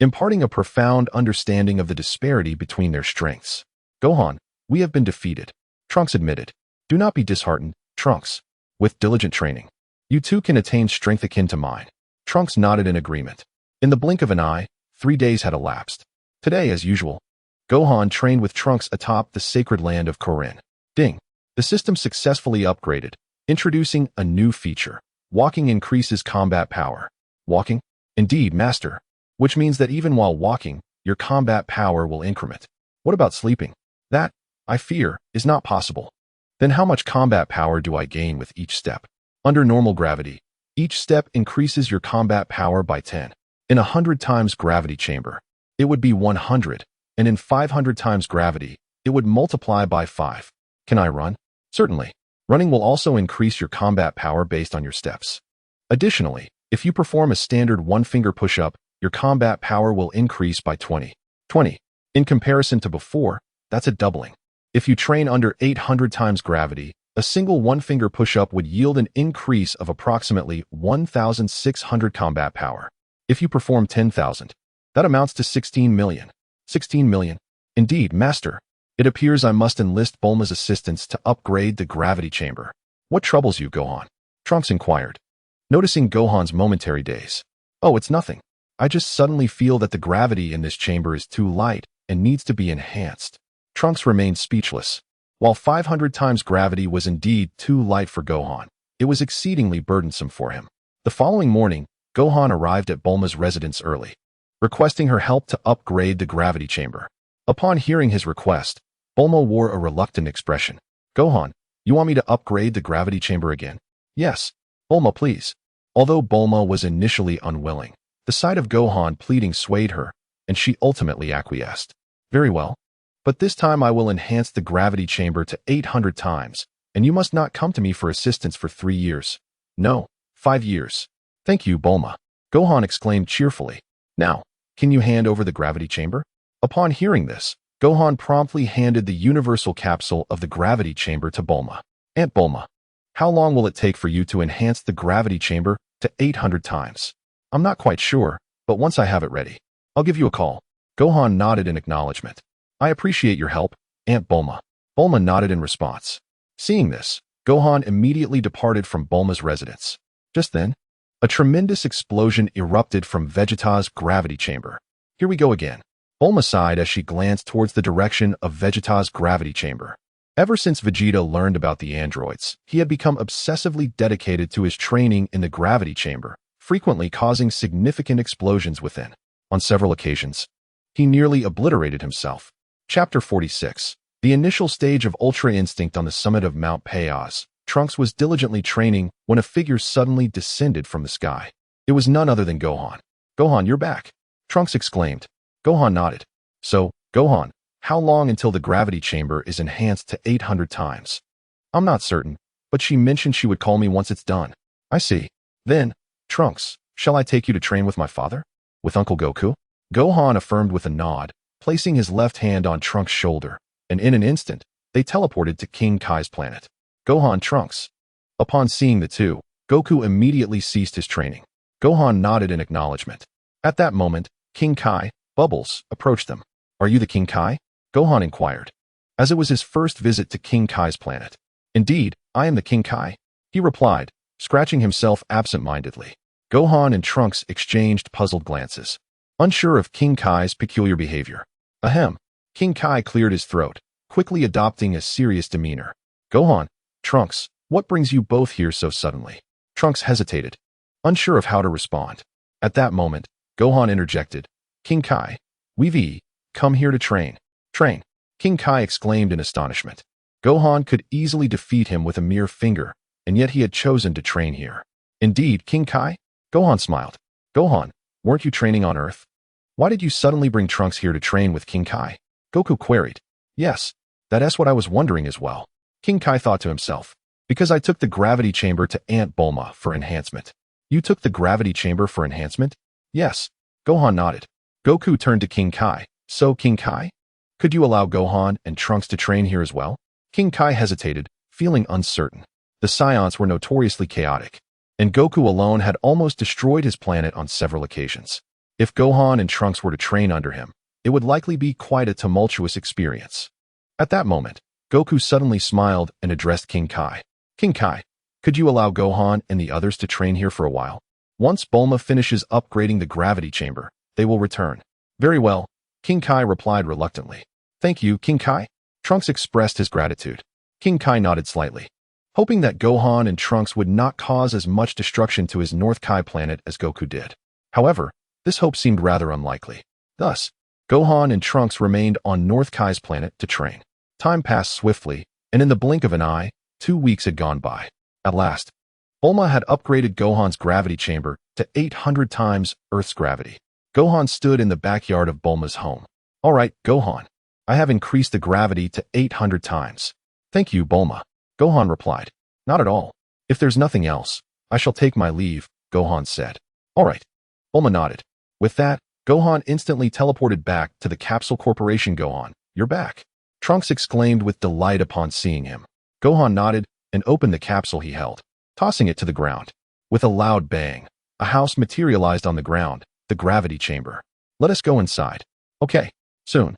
imparting a profound understanding of the disparity between their strengths. Gohan, we have been defeated, Trunks admitted. Do not be disheartened, Trunks. With diligent training, you too can attain strength akin to mine. Trunks nodded in agreement. In the blink of an eye, 3 days had elapsed. Today, as usual, Gohan trained with Trunks atop the sacred land of Korin. Ding! The system successfully upgraded, introducing a new feature. Walking increases combat power. Walking? Indeed, Master. Which means that even while walking, your combat power will increment. What about sleeping? That, I fear, is not possible. Then how much combat power do I gain with each step? Under normal gravity, each step increases your combat power by 10. In 100 times gravity chamber, it would be 100, and in 500 times gravity, it would multiply by 5. Can I run? Certainly. Running will also increase your combat power based on your steps. Additionally, if you perform a standard one-finger push-up, your combat power will increase by 20. In comparison to before, that's a doubling. If you train under 800 times gravity, a single one-finger push-up would yield an increase of approximately 1,600 combat power. If you perform 10,000, that amounts to 16 million. 16 million. Indeed, Master. It appears I must enlist Bulma's assistance to upgrade the gravity chamber. What troubles you, Gohan? Trunks inquired, noticing Gohan's momentary daze. Oh, it's nothing. I just suddenly feel that the gravity in this chamber is too light and needs to be enhanced. Trunks remained speechless. While 500 times gravity was indeed too light for Gohan, it was exceedingly burdensome for him. The following morning, Gohan arrived at Bulma's residence early, requesting her help to upgrade the gravity chamber. Upon hearing his request, Bulma wore a reluctant expression. Gohan, you want me to upgrade the gravity chamber again? Yes. Bulma, please. Although Bulma was initially unwilling, the sight of Gohan pleading swayed her, and she ultimately acquiesced. Very well. But this time I will enhance the gravity chamber to 800 times, and you must not come to me for assistance for 3 years. No, 5 years. Thank you, Bulma. Gohan exclaimed cheerfully. Now, can you hand over the gravity chamber? Upon hearing this, Gohan promptly handed the universal capsule of the gravity chamber to Bulma. Aunt Bulma, how long will it take for you to enhance the gravity chamber to 800 times? I'm not quite sure, but once I have it ready, I'll give you a call. Gohan nodded in acknowledgement. I appreciate your help, Aunt Bulma. Bulma nodded in response. Seeing this, Gohan immediately departed from Bulma's residence. Just then, a tremendous explosion erupted from Vegeta's gravity chamber. Here we go again. Bulma sighed as she glanced towards the direction of Vegeta's gravity chamber. Ever since Vegeta learned about the androids, he had become obsessively dedicated to his training in the gravity chamber, frequently causing significant explosions within. On several occasions, he nearly obliterated himself. Chapter 46. The initial stage of Ultra Instinct on the summit of Mount Payaz. Trunks was diligently training when a figure suddenly descended from the sky. It was none other than Gohan. Gohan, you're back, Trunks exclaimed. Gohan nodded. So, Gohan, how long until the gravity chamber is enhanced to 800 times? I'm not certain, but she mentioned she would call me once it's done. I see. Then, Trunks, shall I take you to train with my father? With Uncle Goku? Gohan affirmed with a nod, placing his left hand on Trunks' shoulder, and in an instant, they teleported to King Kai's planet. Gohan, Trunks. Upon seeing the two, Goku immediately ceased his training. Gohan nodded in acknowledgement. At that moment, King Kai, Bubbles, approached them. Are you the King Kai? Gohan inquired, as it was his first visit to King Kai's planet. Indeed, I am the King Kai, he replied, scratching himself absent-mindedly. Gohan and Trunks exchanged puzzled glances, unsure of King Kai's peculiar behavior. Ahem. King Kai cleared his throat, quickly adopting a serious demeanor. Gohan, Trunks, what brings you both here so suddenly? Trunks hesitated, unsure of how to respond. At that moment, Gohan interjected. King Kai, we've come here to train. Train, King Kai exclaimed in astonishment. Gohan could easily defeat him with a mere finger, and yet he had chosen to train here. Indeed, King Kai? Gohan smiled. Gohan, weren't you training on Earth? Why did you suddenly bring Trunks here to train with King Kai? Goku queried. Yes, that's what I was wondering as well. King Kai thought to himself. Because I took the gravity chamber to Aunt Bulma for enhancement. You took the gravity chamber for enhancement? Yes. Gohan nodded. Goku turned to King Kai. So, King Kai? Could you allow Gohan and Trunks to train here as well? King Kai hesitated, feeling uncertain. The Saiyans were notoriously chaotic, and Goku alone had almost destroyed his planet on several occasions. If Gohan and Trunks were to train under him, it would likely be quite a tumultuous experience. At that moment, Goku suddenly smiled and addressed King Kai. King Kai, could you allow Gohan and the others to train here for a while? Once Bulma finishes upgrading the gravity chamber, they will return. Very well, King Kai replied reluctantly. Thank you, King Kai. Trunks expressed his gratitude. King Kai nodded slightly, hoping that Gohan and Trunks would not cause as much destruction to his North Kai planet as Goku did. However, this hope seemed rather unlikely. Thus, Gohan and Trunks remained on North Kai's planet to train. Time passed swiftly, and in the blink of an eye, 2 weeks had gone by. At last, Bulma had upgraded Gohan's gravity chamber to 800 times Earth's gravity. Gohan stood in the backyard of Bulma's home. All right, Gohan. I have increased the gravity to 800 times. Thank you, Bulma. Gohan replied. Not at all. If there's nothing else, I shall take my leave, Gohan said. All right. Bulma nodded. With that, Gohan instantly teleported back to the Capsule Corporation. Gohan, you're back. Trunks exclaimed with delight upon seeing him. Gohan nodded and opened the capsule he held, tossing it to the ground. With a loud bang, a house materialized on the ground, the gravity chamber. Let us go inside. Okay, soon.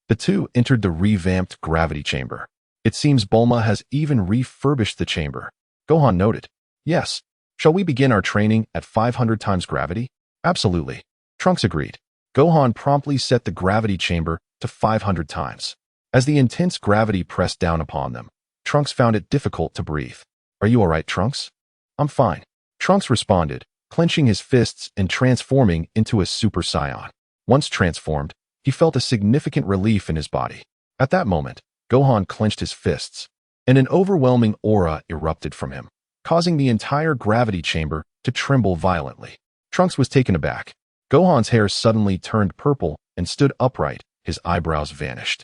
The two entered the revamped gravity chamber. It seems Bulma has even refurbished the chamber, Gohan noted. Yes. Shall we begin our training at 500 times gravity? Absolutely. Trunks agreed. Gohan promptly set the gravity chamber to 500 times. As the intense gravity pressed down upon them, Trunks found it difficult to breathe. Are you all right, Trunks? I'm fine. Trunks responded, clenching his fists and transforming into a Super Saiyan. Once transformed, he felt a significant relief in his body. At that moment, Gohan clenched his fists, and an overwhelming aura erupted from him, causing the entire gravity chamber to tremble violently. Trunks was taken aback. Gohan's hair suddenly turned purple and stood upright, his eyebrows vanished,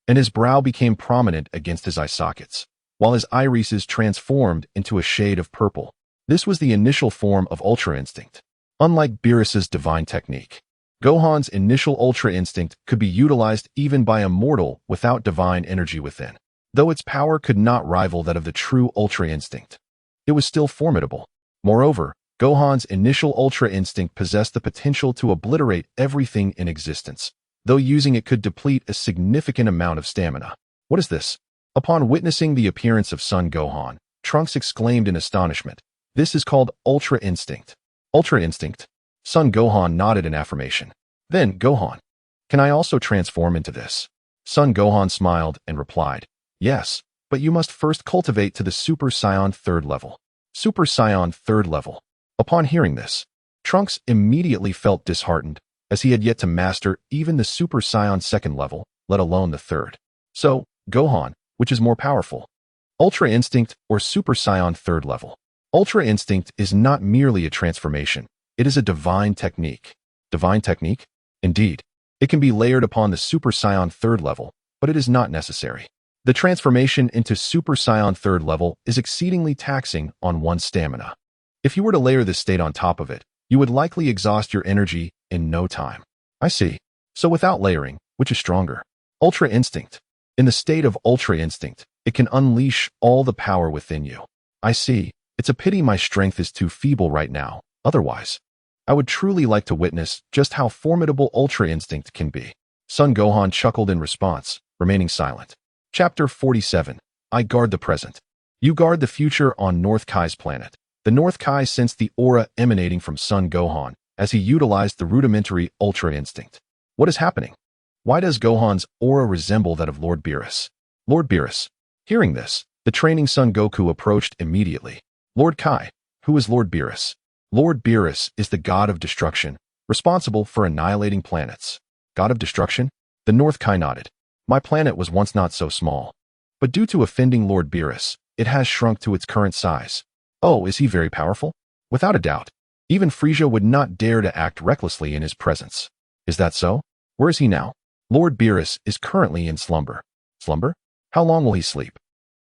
and his brow became prominent against his eye sockets, while his irises transformed into a shade of purple. This was the initial form of Ultra Instinct. Unlike Beerus's divine technique, Gohan's initial Ultra Instinct could be utilized even by a mortal without divine energy within. Though its power could not rival that of the true Ultra Instinct, it was still formidable. Moreover, Gohan's initial Ultra Instinct possessed the potential to obliterate everything in existence, though using it could deplete a significant amount of stamina. What is this? Upon witnessing the appearance of Son Gohan, Trunks exclaimed in astonishment. This is called Ultra Instinct. Ultra Instinct? Son Gohan nodded in affirmation. Then, Gohan, can I also transform into this? Son Gohan smiled and replied, yes, but you must first cultivate to the Super Saiyan 3rd level. Super Saiyan 3rd level. Upon hearing this, Trunks immediately felt disheartened, as he had yet to master even the Super Saiyan 2nd level, let alone the 3rd. So, Gohan, which is more powerful? Ultra Instinct or Super Saiyan 3rd level? Ultra Instinct is not merely a transformation, it is a divine technique. Divine technique? Indeed. It can be layered upon the Super Saiyan 3rd level, but it is not necessary. The transformation into Super Saiyan 3rd level is exceedingly taxing on one's stamina. If you were to layer this state on top of it, you would likely exhaust your energy in no time. I see. So without layering, which is stronger? Ultra Instinct. In the state of Ultra Instinct, it can unleash all the power within you. I see. It's a pity my strength is too feeble right now. Otherwise, I would truly like to witness just how formidable Ultra Instinct can be. Son Gohan chuckled in response, remaining silent. Chapter 47. I guard the present. You guard the future on North Kai's planet. The North Kai sensed the aura emanating from Son Gohan as he utilized the rudimentary Ultra Instinct. What is happening? Why does Gohan's aura resemble that of Lord Beerus? Lord Beerus. Hearing this, the training Son Goku approached immediately. Lord Kai, who is Lord Beerus? Lord Beerus is the god of destruction, responsible for annihilating planets. God of destruction? The North Kai nodded. My planet was once not so small, but due to offending Lord Beerus, it has shrunk to its current size. Oh, is he very powerful? Without a doubt. Even Frieza would not dare to act recklessly in his presence. Is that so? Where is he now? Lord Beerus is currently in slumber. Slumber? How long will he sleep?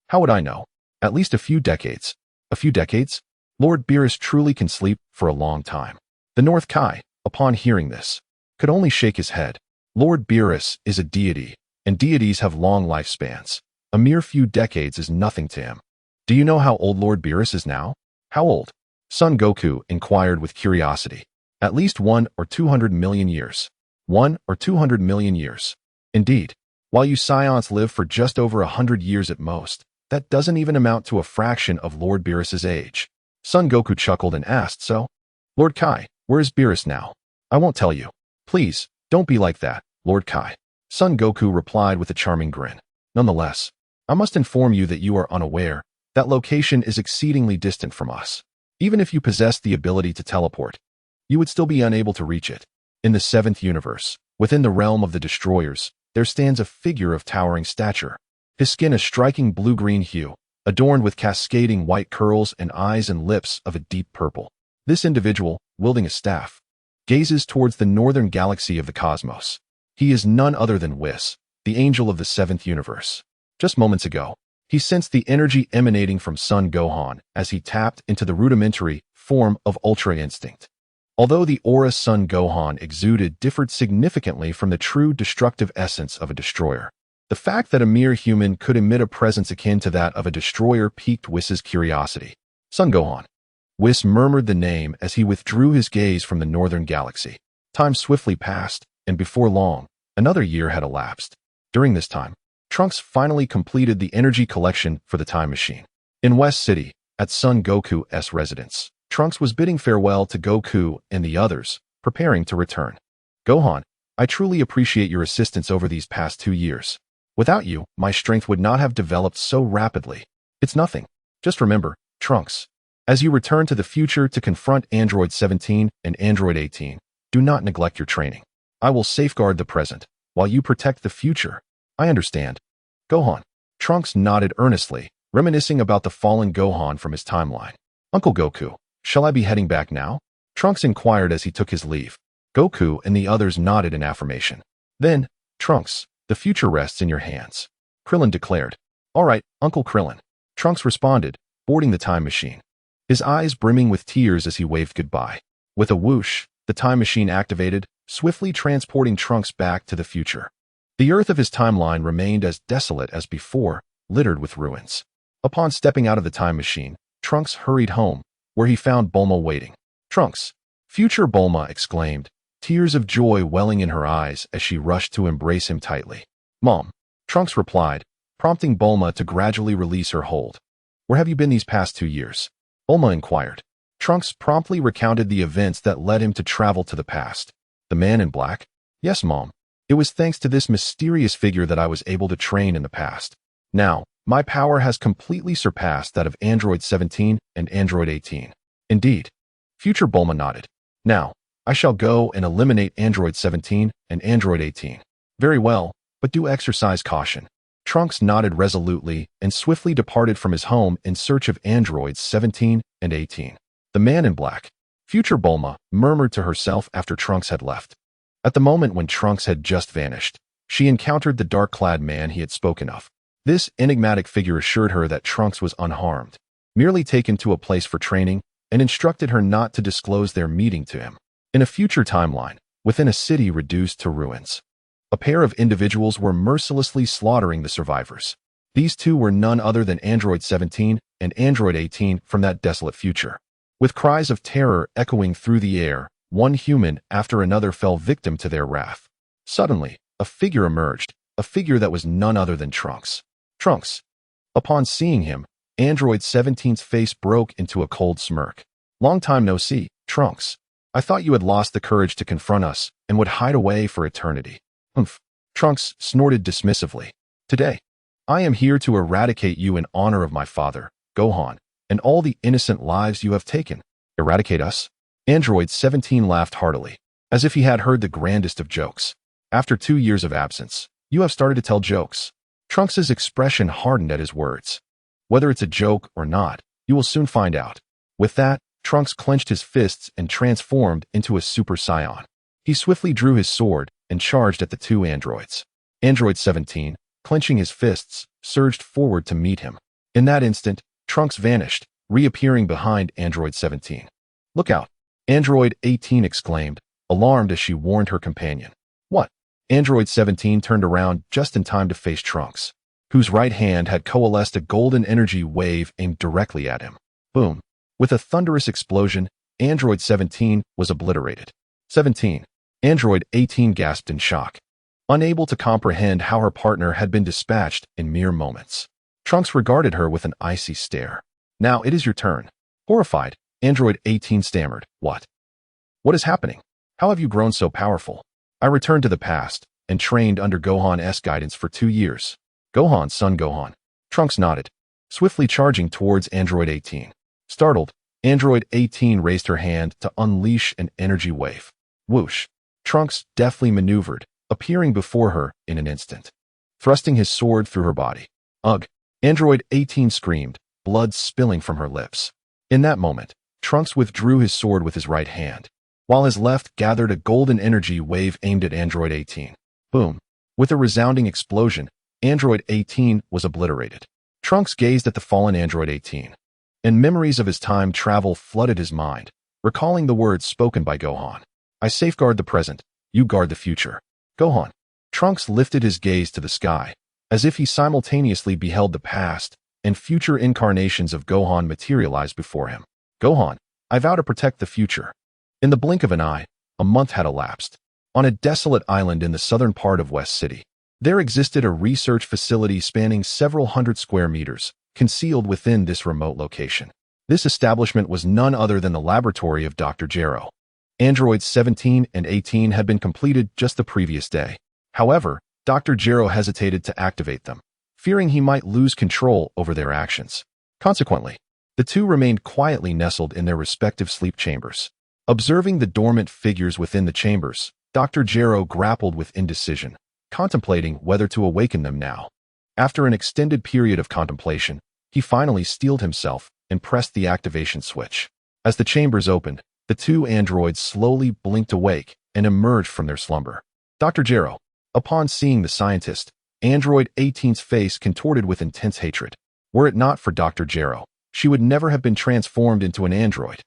How would I know? At least a few decades. A few decades? Lord Beerus truly can sleep for a long time. The North Kai, upon hearing this, could only shake his head. Lord Beerus is a deity, and deities have long lifespans. A mere few decades is nothing to him. Do you know how old Lord Beerus is now? How old? Son Goku inquired with curiosity. At least 1 or 200 million years. 1 or 200 million years. Indeed, while you Saiyans live for just over 100 years at most, that doesn't even amount to a fraction of Lord Beerus's age. Son Goku chuckled and asked, so? Lord Kai, where is Beerus now? I won't tell you. Please, don't be like that, Lord Kai. Son Goku replied with a charming grin. Nonetheless, I must inform you that you are unaware that location is exceedingly distant from us. Even if you possessed the ability to teleport, you would still be unable to reach it. In the 7th universe, within the realm of the destroyers, there stands a figure of towering stature. His skin a striking blue-green hue, adorned with cascading white curls and eyes and lips of a deep purple. This individual, wielding a staff, gazes towards the northern galaxy of the cosmos. He is none other than Whis, the angel of the 7th universe. Just moments ago, he sensed the energy emanating from Son Gohan as he tapped into the rudimentary form of Ultra Instinct. Although the aura Son Gohan exuded differed significantly from the true destructive essence of a destroyer, the fact that a mere human could emit a presence akin to that of a destroyer piqued Whis's curiosity. Son Gohan. Whis murmured the name as he withdrew his gaze from the northern galaxy. Time swiftly passed, and before long, another year had elapsed. During this time, Trunks finally completed the energy collection for the time machine. In West City, at Son Goku's residence, Trunks was bidding farewell to Goku and the others, preparing to return. Gohan, I truly appreciate your assistance over these past 2 years. Without you, my strength would not have developed so rapidly. It's nothing. Just remember, Trunks, as you return to the future to confront Android 17 and Android 18, do not neglect your training. I will safeguard the present, while you protect the future. I understand. Gohan. Trunks nodded earnestly, reminiscing about the fallen Gohan from his timeline. Uncle Goku, shall I be heading back now? Trunks inquired as he took his leave. Goku and the others nodded in affirmation. Then, Trunks, the future rests in your hands. Krillin declared. All right, Uncle Krillin. Trunks responded, boarding the time machine, his eyes brimming with tears as he waved goodbye. With a whoosh, the time machine activated, swiftly transporting Trunks back to the future. The Earth of his timeline remained as desolate as before, littered with ruins. Upon stepping out of the time machine, Trunks hurried home, where he found Bulma waiting. Trunks! Future Bulma exclaimed, tears of joy welling in her eyes as she rushed to embrace him tightly. Mom! Trunks replied, prompting Bulma to gradually release her hold. Where have you been these past 2 years? Bulma inquired. Trunks promptly recounted the events that led him to travel to the past. The man in black? Yes, Mom. It was thanks to this mysterious figure that I was able to train in the past. Now, my power has completely surpassed that of Android 17 and Android 18. Indeed. Future Bulma nodded. Now, I shall go and eliminate Android 17 and Android 18. Very well, but do exercise caution. Trunks nodded resolutely and swiftly departed from his home in search of Androids 17 and 18. The man in black. Future Bulma murmured to herself after Trunks had left. At the moment when Trunks had just vanished, she encountered the dark-clad man he had spoken of. This enigmatic figure assured her that Trunks was unharmed, merely taken to a place for training, and instructed her not to disclose their meeting to him. In a future timeline, within a city reduced to ruins, a pair of individuals were mercilessly slaughtering the survivors. These two were none other than Android 17 and Android 18 from that desolate future. With cries of terror echoing through the air, one human after another fell victim to their wrath. Suddenly, a figure emerged, a figure that was none other than Trunks. Trunks! Upon seeing him, Android 17's face broke into a cold smirk. Long time no see, Trunks. I thought you had lost the courage to confront us and would hide away for eternity. Humph. Trunks snorted dismissively. Today, I am here to eradicate you in honor of my father, Gohan, and all the innocent lives you have taken. Eradicate us? Android 17 laughed heartily, as if he had heard the grandest of jokes. After 2 years of absence, you have started to tell jokes. Trunks's expression hardened at his words. Whether it's a joke or not, you will soon find out. With that, Trunks clenched his fists and transformed into a Super Saiyan. He swiftly drew his sword and charged at the two androids. Android 17, clenching his fists, surged forward to meet him. In that instant, Trunks vanished, reappearing behind Android 17. Look out! Android 18 exclaimed, alarmed as she warned her companion. What? Android 17 turned around just in time to face Trunks, whose right hand had coalesced a golden energy wave aimed directly at him. Boom! With a thunderous explosion, Android 17 was obliterated. 17. Android 18 gasped in shock, unable to comprehend how her partner had been dispatched in mere moments. Trunks regarded her with an icy stare. Now it is your turn. Horrified, Android 18 stammered, What? What is happening? How have you grown so powerful? I returned to the past and trained under Gohan's guidance for 2 years. Gohan, Son Gohan. Trunks nodded, swiftly charging towards Android 18. Startled, Android 18 raised her hand to unleash an energy wave. Whoosh! Trunks deftly maneuvered, appearing before her in an instant, thrusting his sword through her body. Ugh! Android 18 screamed, blood spilling from her lips. In that moment, Trunks withdrew his sword with his right hand, while his left gathered a golden energy wave aimed at Android 18. Boom! With a resounding explosion, Android 18 was obliterated. Trunks gazed at the fallen Android 18, and memories of his time travel flooded his mind, recalling the words spoken by Gohan. I safeguard the present, you guard the future. Gohan. Trunks lifted his gaze to the sky, as if he simultaneously beheld the past and future incarnations of Gohan materialize before him. Gohan, I vow to protect the future. In the blink of an eye, a month had elapsed. On a desolate island in the southern part of West City, There existed a research facility spanning several hundred square meters, concealed within this remote location. This establishment was none other than the laboratory of Dr. Gero. Androids 17 and 18 had been completed just the previous day. However, Dr. Gero hesitated to activate them, fearing he might lose control over their actions. Consequently, the two remained quietly nestled in their respective sleep chambers. Observing the dormant figures within the chambers, Dr. Gero grappled with indecision, contemplating whether to awaken them now. After an extended period of contemplation, he finally steeled himself and pressed the activation switch. As the chambers opened, the two androids slowly blinked awake and emerged from their slumber. Dr. Gero, upon seeing the scientist, Android 18's face contorted with intense hatred. Were it not for Dr. Gero, she would never have been transformed into an android.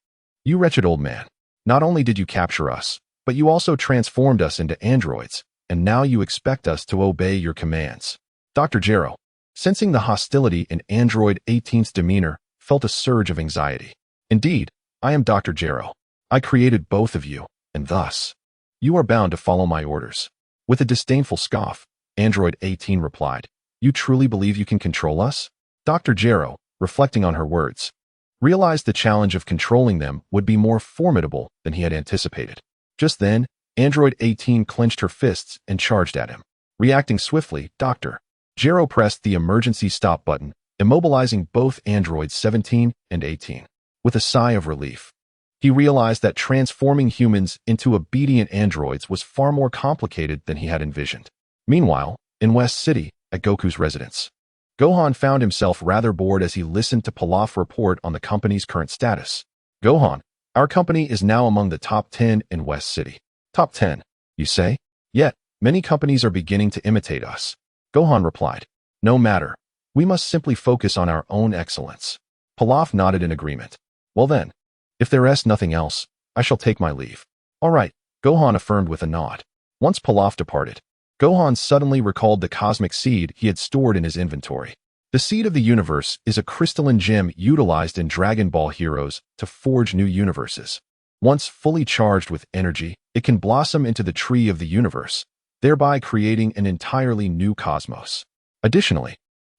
You wretched old man, not only did you capture us, but you also transformed us into androids, and now you expect us to obey your commands. Dr. Gero, sensing the hostility in Android 18's demeanor, felt a surge of anxiety. Indeed, I am Dr. Gero. I created both of you, and thus, you are bound to follow my orders. With a disdainful scoff, Android 18 replied, You truly believe you can control us? Dr. Gero, reflecting on her words, realized the challenge of controlling them would be more formidable than he had anticipated. Just then, Android 18 clenched her fists and charged at him. Reacting swiftly, Dr. Gero pressed the emergency stop button, immobilizing both androids 17 and 18. With a sigh of relief, he realized that transforming humans into obedient androids was far more complicated than he had envisioned. Meanwhile, in West City, at Goku's residence, Gohan found himself rather bored as he listened to Pilaf report on the company's current status. Gohan, our company is now among the top 10 in West City. Top 10, you say? Yet, many companies are beginning to imitate us. Gohan replied, No matter. We must simply focus on our own excellence. Pilaf nodded in agreement. Well then, if there is nothing else, I shall take my leave. All right, Gohan affirmed with a nod. Once Pilaf departed, Gohan suddenly recalled the cosmic seed he had stored in his inventory. The seed of the universe is a crystalline gem utilized in Dragon Ball Heroes to forge new universes. Once fully charged with energy, it can blossom into the tree of the universe, thereby creating an entirely new cosmos. Additionally,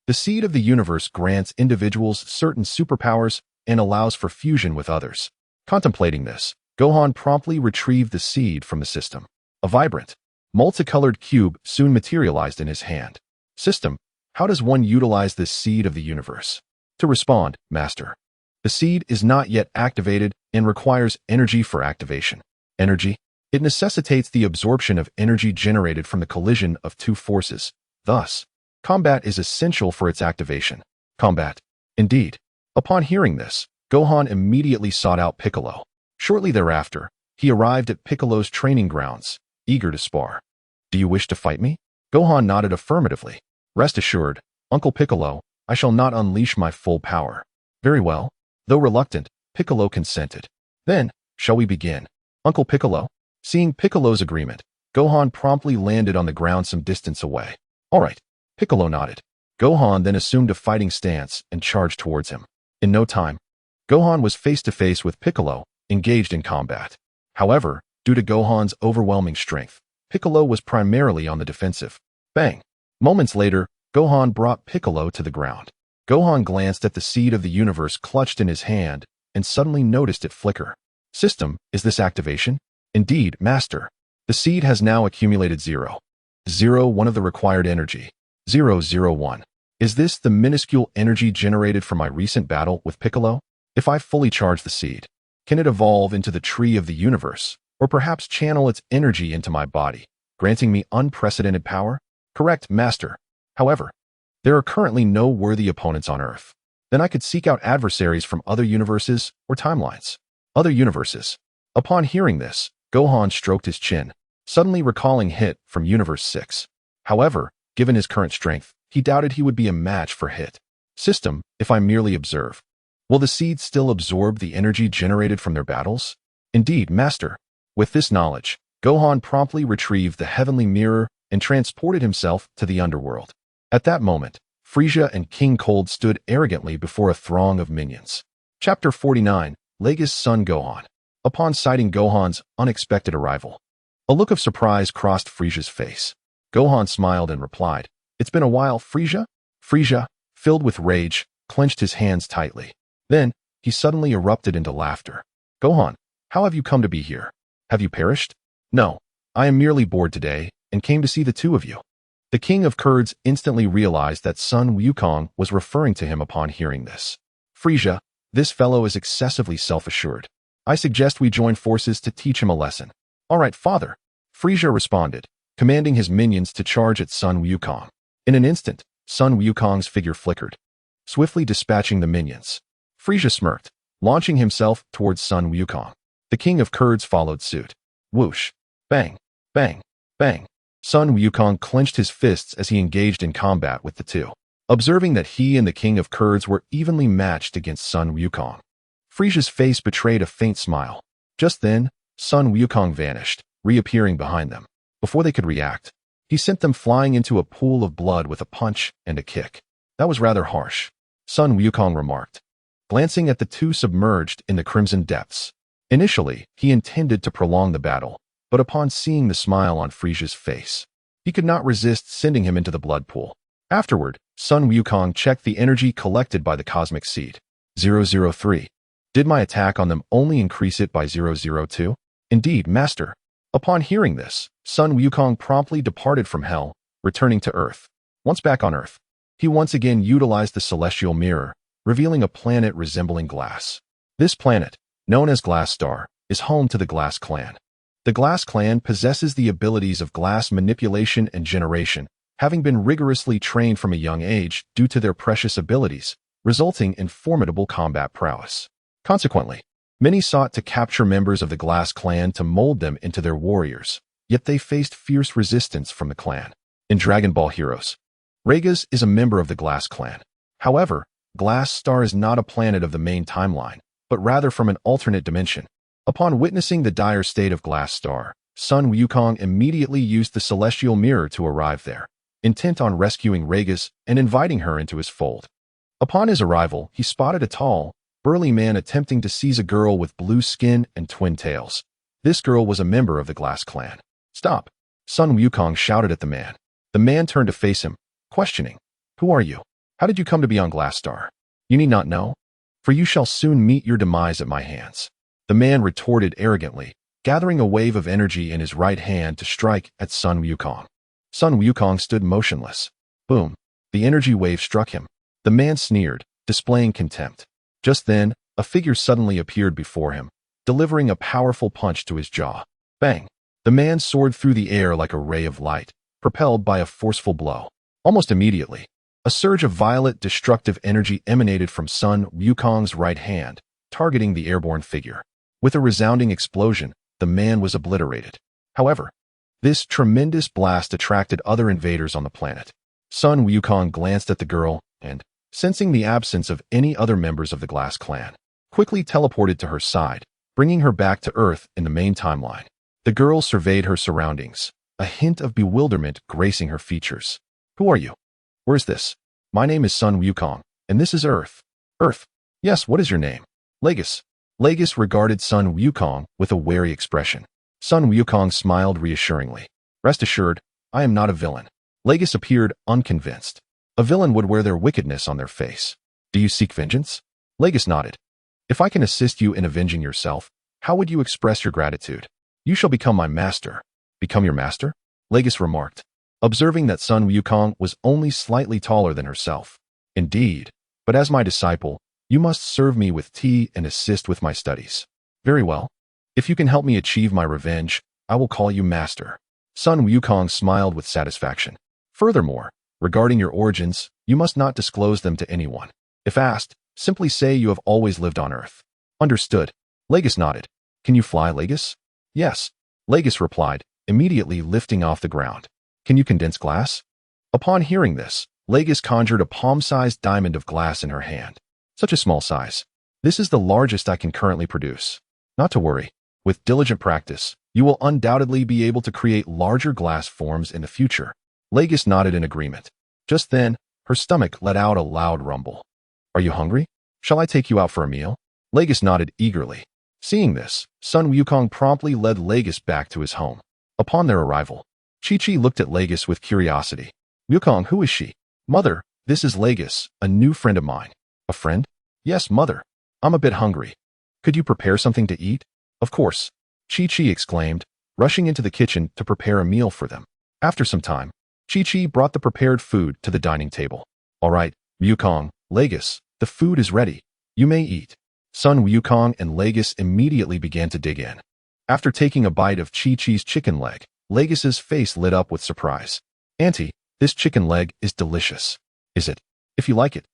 the seed of the universe grants individuals certain superpowers and allows for fusion with others. Contemplating this, Gohan promptly retrieved the seed from the system. A vibrant, multicolored cube soon materialized in his hand. System, how does one utilize this seed of the universe? To respond, Master. The seed is not yet activated and requires energy for activation. Energy? It necessitates the absorption of energy generated from the collision of two forces. Thus, combat is essential for its activation. Combat. Indeed. Upon hearing this, Gohan immediately sought out Piccolo. Shortly thereafter, he arrived at Piccolo's training grounds, eager to spar. Do you wish to fight me? Gohan nodded affirmatively. Rest assured, Uncle Piccolo, I shall not unleash my full power. Very well. Though reluctant, Piccolo consented. Then, shall we begin? Uncle Piccolo? Seeing Piccolo's agreement, Gohan promptly landed on the ground some distance away. All right, Piccolo nodded. Gohan then assumed a fighting stance and charged towards him. In no time, Gohan was face to face with Piccolo, engaged in combat. However, due to Gohan's overwhelming strength, Piccolo was primarily on the defensive. Bang! Moments later, Gohan brought Piccolo to the ground. Gohan glanced at the seed of the universe clutched in his hand and suddenly noticed it flicker. System, is this activation? Indeed, Master. The seed has now accumulated 0.01 of the required energy. 0.01. Is this the minuscule energy generated from my recent battle with Piccolo? If I fully charge the seed, can it evolve into the tree of the universe, or perhaps channel its energy into my body, granting me unprecedented power? Correct, Master. However, there are currently no worthy opponents on Earth. Then I could seek out adversaries from other universes or timelines. Other universes. Upon hearing this, Gohan stroked his chin, suddenly recalling Hit from Universe 6. However, given his current strength, he doubted he would be a match for Hit. System, if I merely observe, will the seed still absorb the energy generated from their battles? Indeed, Master. With this knowledge, Gohan promptly retrieved the heavenly mirror and transported himself to the underworld. At that moment, Frieza and King Cold stood arrogantly before a throng of minions. Chapter 49, Lega's Son Gohan. Upon sighting Gohan's unexpected arrival, a look of surprise crossed Frieza's face. Gohan smiled and replied, "It's been a while, Frieza?" Frieza, filled with rage, clenched his hands tightly. Then, he suddenly erupted into laughter. "Gohan, how have you come to be here? Have you perished?" "No, I am merely bored today, and came to see the two of you." The King of Kurds instantly realized that Son Wukong was referring to him upon hearing this. "Frieza, this fellow is excessively self-assured. I suggest we join forces to teach him a lesson." "All right, father," Frieza responded, commanding his minions to charge at Son Wukong. In an instant, Son Wukong's figure flickered, swiftly dispatching the minions. Frieza smirked, launching himself towards Son Wukong. The King of Kurds followed suit. Whoosh! Bang! Bang! Bang! Son Wukong clenched his fists as he engaged in combat with the two. Observing that he and the King of Kurds were evenly matched against Son Wukong, Frieza's face betrayed a faint smile. Just then, Son Wukong vanished, reappearing behind them. Before they could react, he sent them flying into a pool of blood with a punch and a kick. "That was rather harsh," Son Wukong remarked, glancing at the two submerged in the crimson depths. Initially, he intended to prolong the battle, but upon seeing the smile on Frieza's face, he could not resist sending him into the blood pool. Afterward, Son Wukong checked the energy collected by the cosmic seed. 003. Did my attack on them only increase it by 002? Indeed, master. Upon hearing this, Son Wukong promptly departed from hell, returning to Earth. Once back on Earth, he once again utilized the celestial mirror, revealing a planet resembling glass. This planet, known as Glass Star, is home to the Glass Clan. The Glass Clan possesses the abilities of glass manipulation and generation, having been rigorously trained from a young age due to their precious abilities, resulting in formidable combat prowess. Consequently, many sought to capture members of the Glass Clan to mold them into their warriors, yet they faced fierce resistance from the clan. In Dragon Ball Heroes, Ragas is a member of the Glass Clan. However, Glass Star is not a planet of the main timeline, but rather from an alternate dimension. Upon witnessing the dire state of Glass Star, Son Wukong immediately used the celestial mirror to arrive there, intent on rescuing Ragas and inviting her into his fold. Upon his arrival, he spotted a tall, burly man attempting to seize a girl with blue skin and twin tails. This girl was a member of the Glass Clan. "Stop!" Son Wukong shouted at the man. The man turned to face him, questioning, "Who are you? How did you come to be on Glass Star?" "You need not know, for you shall soon meet your demise at my hands." The man retorted arrogantly, gathering a wave of energy in his right hand to strike at Son Wukong. Son Wukong stood motionless. Boom! The energy wave struck him. The man sneered, displaying contempt. Just then, a figure suddenly appeared before him, delivering a powerful punch to his jaw. Bang! The man soared through the air like a ray of light, propelled by a forceful blow. Almost immediately, a surge of violet destructive energy emanated from Son Wukong's right hand, targeting the airborne figure. With a resounding explosion, the man was obliterated. However, this tremendous blast attracted other invaders on the planet. Son Wukong glanced at the girl and, sensing the absence of any other members of the Glass Clan, quickly teleported to her side, bringing her back to Earth in the main timeline. The girl surveyed her surroundings, a hint of bewilderment gracing her features. "Who are you? Where's this?" "My name is Son Wukong, and this is Earth." "Earth? Yes, what is your name?" "Lagus." Lagus regarded Son Wukong with a wary expression. Son Wukong smiled reassuringly. "Rest assured, I am not a villain." Lagus appeared unconvinced. A villain would wear their wickedness on their face. "Do you seek vengeance?" Lagus nodded. "If I can assist you in avenging yourself, how would you express your gratitude?" "You shall become my master." "Become your master?" Lagus remarked, observing that Son Wukong was only slightly taller than herself. "Indeed, but as my disciple, you must serve me with tea and assist with my studies." "Very well. If you can help me achieve my revenge, I will call you master." Son Wukong smiled with satisfaction. "Furthermore, regarding your origins, you must not disclose them to anyone. If asked, simply say you have always lived on Earth." "Understood." Lagus nodded. "Can you fly, Lagus?" "Yes," Lagus replied, immediately lifting off the ground. "Can you condense glass?" Upon hearing this, Lagus conjured a palm-sized diamond of glass in her hand. "Such a small size. This is the largest I can currently produce." "Not to worry. With diligent practice, you will undoubtedly be able to create larger glass forms in the future." Lagus nodded in agreement. Just then, her stomach let out a loud rumble. "Are you hungry? Shall I take you out for a meal?" Lagus nodded eagerly. Seeing this, Son Wukong promptly led Lagus back to his home. Upon their arrival, Chi-Chi looked at Legus with curiosity. Wukong, who is she? Mother, this is Legus, a new friend of mine. A friend? Yes, mother. I'm a bit hungry. Could you prepare something to eat? Of course, Chi-Chi exclaimed, rushing into the kitchen to prepare a meal for them. After some time, Chi-Chi brought the prepared food to the dining table. All right, Wukong, Legus, the food is ready. You may eat. Son Wukong and Legus immediately began to dig in. After taking a bite of Chi-Chi's chicken leg, Legus's face lit up with surprise. Auntie, this chicken leg is delicious. Is it? If you like it,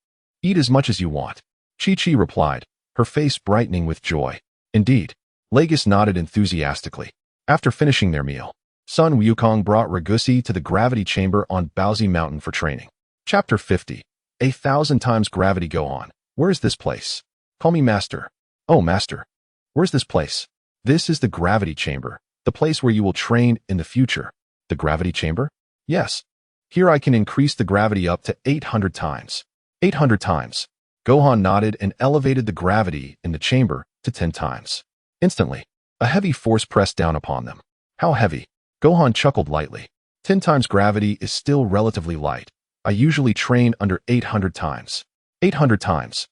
eat as much as you want. Chi-Chi replied, her face brightening with joy. Indeed, Legus nodded enthusiastically. After finishing their meal, Son Wukong brought Ragusi to the gravity chamber on Baozi Mountain for training. Chapter 50. 1,000 times gravity Gohan. Where is this place? Call me Master. Oh, Master. Where's this place? This is the gravity chamber, the place where you will train in the future. The gravity chamber? Yes. Here I can increase the gravity up to 800 times. 800 times. Gohan nodded and elevated the gravity in the chamber to 10 times. Instantly, a heavy force pressed down upon them. How heavy? Gohan chuckled lightly. 10 times gravity is still relatively light. I usually train under 800 times. 800 times.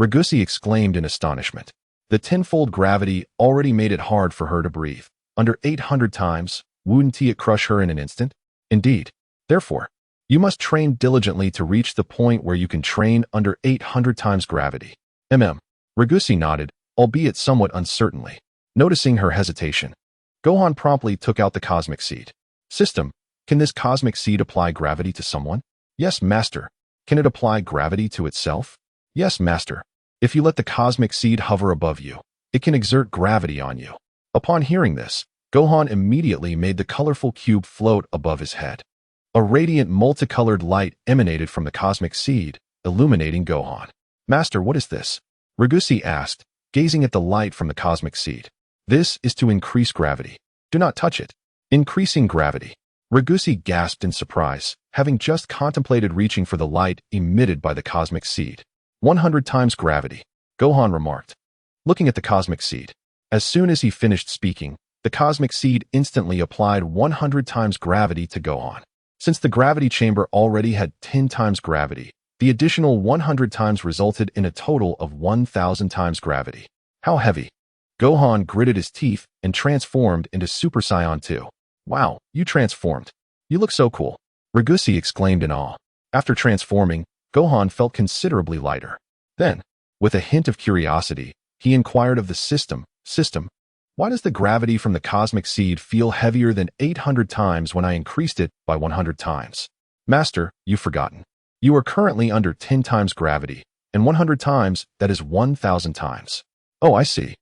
Ragusi exclaimed in astonishment. The tenfold gravity already made it hard for her to breathe. Under 800 times, wouldn't it crush her in an instant? Indeed. Therefore, you must train diligently to reach the point where you can train under 800 times gravity. Ragusi nodded, albeit somewhat uncertainly. Noticing her hesitation, Gohan promptly took out the cosmic seed. System, can this cosmic seed apply gravity to someone? Yes, Master. Can it apply gravity to itself? Yes, Master. If you let the cosmic seed hover above you, it can exert gravity on you. Upon hearing this, Gohan immediately made the colorful cube float above his head. A radiant multicolored light emanated from the cosmic seed, illuminating Gohan. Master, what is this? Ragusi asked, gazing at the light from the cosmic seed. This is to increase gravity. Do not touch it. Increasing gravity. Ragusi gasped in surprise, having just contemplated reaching for the light emitted by the cosmic seed. 100 times gravity, Gohan remarked, looking at the cosmic seed. As soon as he finished speaking, the cosmic seed instantly applied 100 times gravity to Gohan. Since the gravity chamber already had 10 times gravity, the additional 100 times resulted in a total of 1,000 times gravity. How heavy? Gohan gritted his teeth and transformed into Super Saiyan 2. Wow, you transformed. You look so cool. Ragusi exclaimed in awe. After transforming, Gohan felt considerably lighter. Then, with a hint of curiosity, he inquired of the system, why does the gravity from the cosmic seed feel heavier than 800 times when I increased it by 100 times? Master, you've forgotten. You are currently under 10 times gravity, and 100 times, that is 1,000 times. Oh, I see.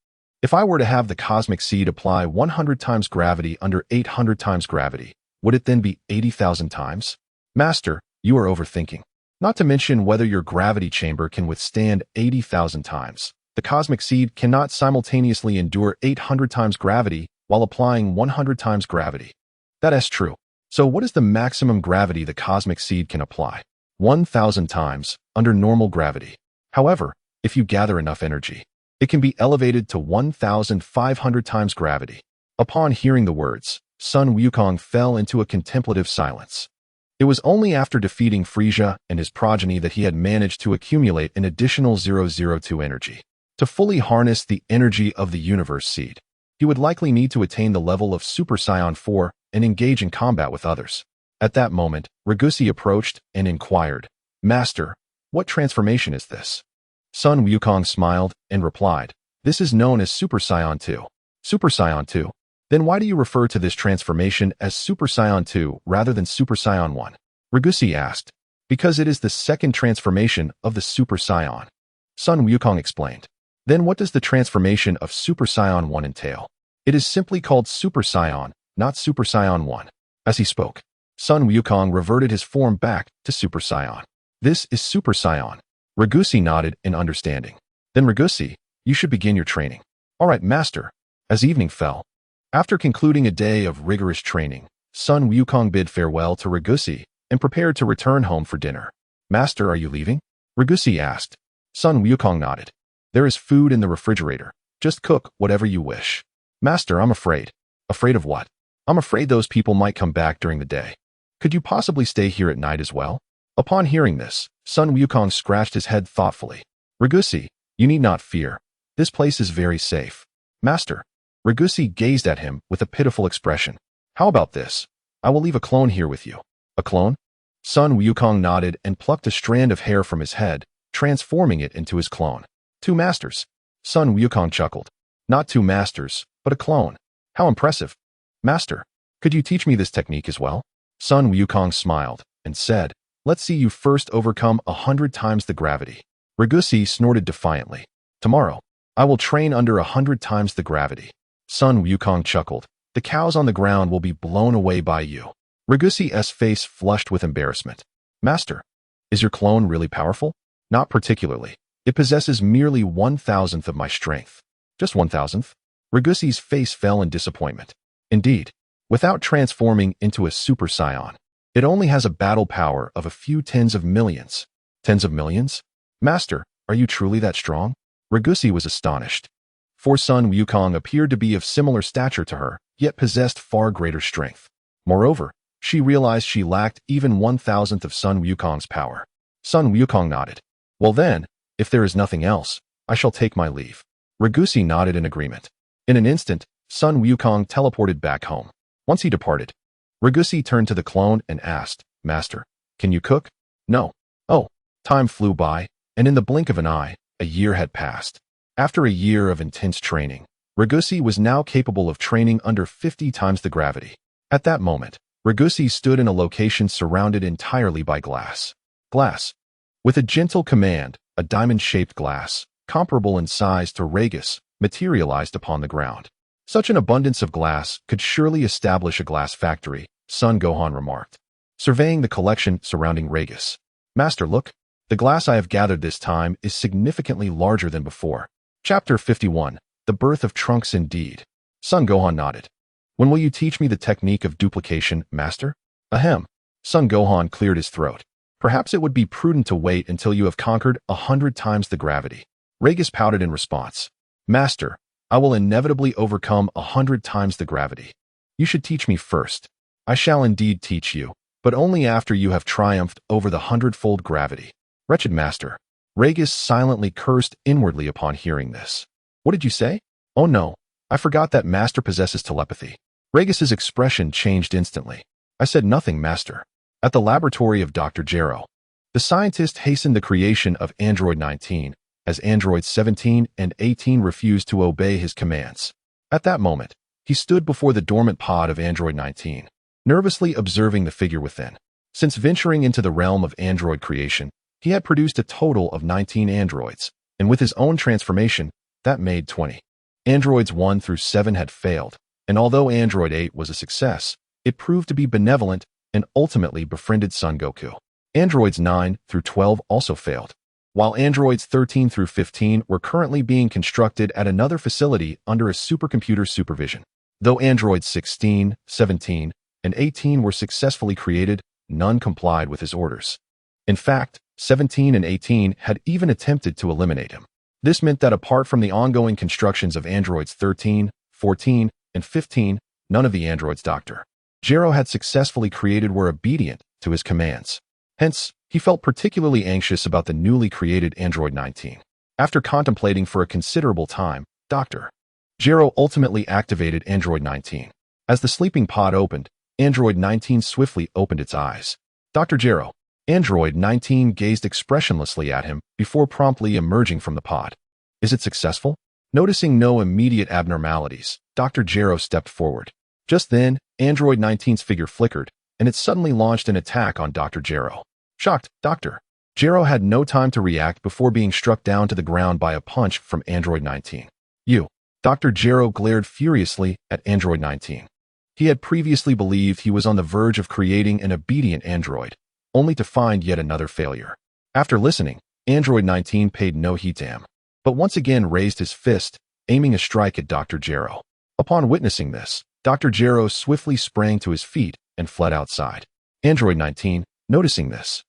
If I were to have the cosmic seed apply 100 times gravity under 800 times gravity, would it then be 80,000 times? Master, you are overthinking. Not to mention whether your gravity chamber can withstand 80,000 times. The cosmic seed cannot simultaneously endure 800 times gravity while applying 100 times gravity. That is true. So what is the maximum gravity the cosmic seed can apply? 1,000 times under normal gravity. However, if you gather enough energy, it can be elevated to 1,500 times gravity. Upon hearing the words, Son Wukong fell into a contemplative silence. It was only after defeating Frieza and his progeny that he had managed to accumulate an additional 002 energy. To fully harness the energy of the universe seed, he would likely need to attain the level of Super Saiyan 4 and engage in combat with others. At that moment, Ragusi approached and inquired, Master, what transformation is this? Son Wukong smiled and replied, this is known as Super Saiyan 2. Super Saiyan 2? Then why do you refer to this transformation as Super Saiyan 2 rather than Super Saiyan 1? Ragusi asked. Because it is the second transformation of the Super Saiyan. Son Wukong explained. Then what does the transformation of Super Saiyan 1 entail? It is simply called Super Saiyan, not Super Saiyan 1. As he spoke, Son Wukong reverted his form back to Super Saiyan. This is Super Saiyan. Ragusi nodded in understanding. Then Ragusi, you should begin your training. All right, Master. As evening fell, after concluding a day of rigorous training, Son Wukong bid farewell to Ragusi and prepared to return home for dinner. Master, are you leaving? Ragusi asked. Son Wukong nodded. There is food in the refrigerator. Just cook whatever you wish. Master, I'm afraid. Afraid of what? I'm afraid those people might come back during the day. Could you possibly stay here at night as well? Upon hearing this, Sun Wukong scratched his head thoughtfully. Ragusi, you need not fear. This place is very safe. Master. Ragusi gazed at him with a pitiful expression. How about this? I will leave a clone here with you. A clone? Sun Wukong nodded and plucked a strand of hair from his head, transforming it into his clone. 2 masters. Sun Wukong chuckled. Not 2 masters, but a clone. How impressive. Master, could you teach me this technique as well? Sun Wukong smiled and said, let's see you first overcome 100 times the gravity. Ragusi snorted defiantly. Tomorrow, I will train under 100 times the gravity. Sun Wukong chuckled. The cows on the ground will be blown away by you. Ragusi's face flushed with embarrassment. Master, is your clone really powerful? Not particularly. It possesses merely 1,000th of my strength. Just 1,000th? Ragusi's face fell in disappointment. Indeed, without transforming into a Super Saiyan, it only has a battle power of a few tens of millions. Tens of millions? Master, are you truly that strong? Ragusi was astonished. For Sun Wukong appeared to be of similar stature to her, yet possessed far greater strength. Moreover, she realized she lacked even 1,000th of Sun Wukong's power. Sun Wukong nodded. Well then, if there is nothing else, I shall take my leave. Ragusi nodded in agreement. In an instant, Sun Wukong teleported back home. Once he departed, Ragusi turned to the clone and asked, Master, can you cook? No. Oh, time flew by, and in the blink of an eye, a year had passed. After a year of intense training, Ragusi was now capable of training under 50 times the gravity. At that moment, Ragusi stood in a location surrounded entirely by glass. Glass. With a gentle command, a diamond-shaped glass, comparable in size to Ragus, materialized upon the ground. Such an abundance of glass could surely establish a glass factory, Son Gohan remarked, surveying the collection surrounding Ragus. Master, look. The glass I have gathered this time is significantly larger than before. Chapter 51. The Birth of Trunks Indeed. Son Gohan nodded. When will you teach me the technique of duplication, Master? Ahem. Son Gohan cleared his throat. Perhaps it would be prudent to wait until you have conquered 100 times the gravity. Ragus pouted in response. Master, I will inevitably overcome 100 times the gravity. You should teach me first. I shall indeed teach you, but only after you have triumphed over the 100-fold gravity. Wretched master. Ragus silently cursed inwardly upon hearing this. What did you say? Oh no, I forgot that master possesses telepathy. Ragus's expression changed instantly. I said nothing, master. At the laboratory of Dr. Gero, the scientist hastened the creation of Android 19, as Androids 17 and 18 refused to obey his commands. At that moment, he stood before the dormant pod of Android 19, nervously observing the figure within. Since venturing into the realm of android creation, he had produced a total of 19 androids, and with his own transformation, that made 20. Androids 1 through 7 had failed, and although Android 8 was a success, it proved to be benevolent and ultimately befriended Son Goku. Androids 9 through 12 also failed, while androids 13 through 15 were currently being constructed at another facility under a supercomputer's supervision. Though androids 16, 17, and 18 were successfully created, none complied with his orders. In fact, 17 and 18 had even attempted to eliminate him. This meant that apart from the ongoing constructions of androids 13, 14, and 15, none of the androids Dr. Gero had successfully created were obedient to his commands. Hence, he felt particularly anxious about the newly created Android 19. After contemplating for a considerable time, Dr. Gero ultimately activated Android 19. As the sleeping pod opened, Android 19 swiftly opened its eyes. Dr. Gero. Android 19 gazed expressionlessly at him before promptly emerging from the pod. Is it successful? Noticing no immediate abnormalities, Dr. Gero stepped forward. Just then, Android 19's figure flickered, and it suddenly launched an attack on Dr. Gero. Shocked, Dr. Gero had no time to react before being struck down to the ground by a punch from Android 19. You. Dr. Gero glared furiously at Android 19. He had previously believed he was on the verge of creating an obedient android, only to find yet another failure. After listening, Android 19 paid no heed to him, but once again raised his fist, aiming a strike at Dr. Gero. Upon witnessing this, Dr. Gero swiftly sprang to his feet and fled outside. Android 19, noticing this,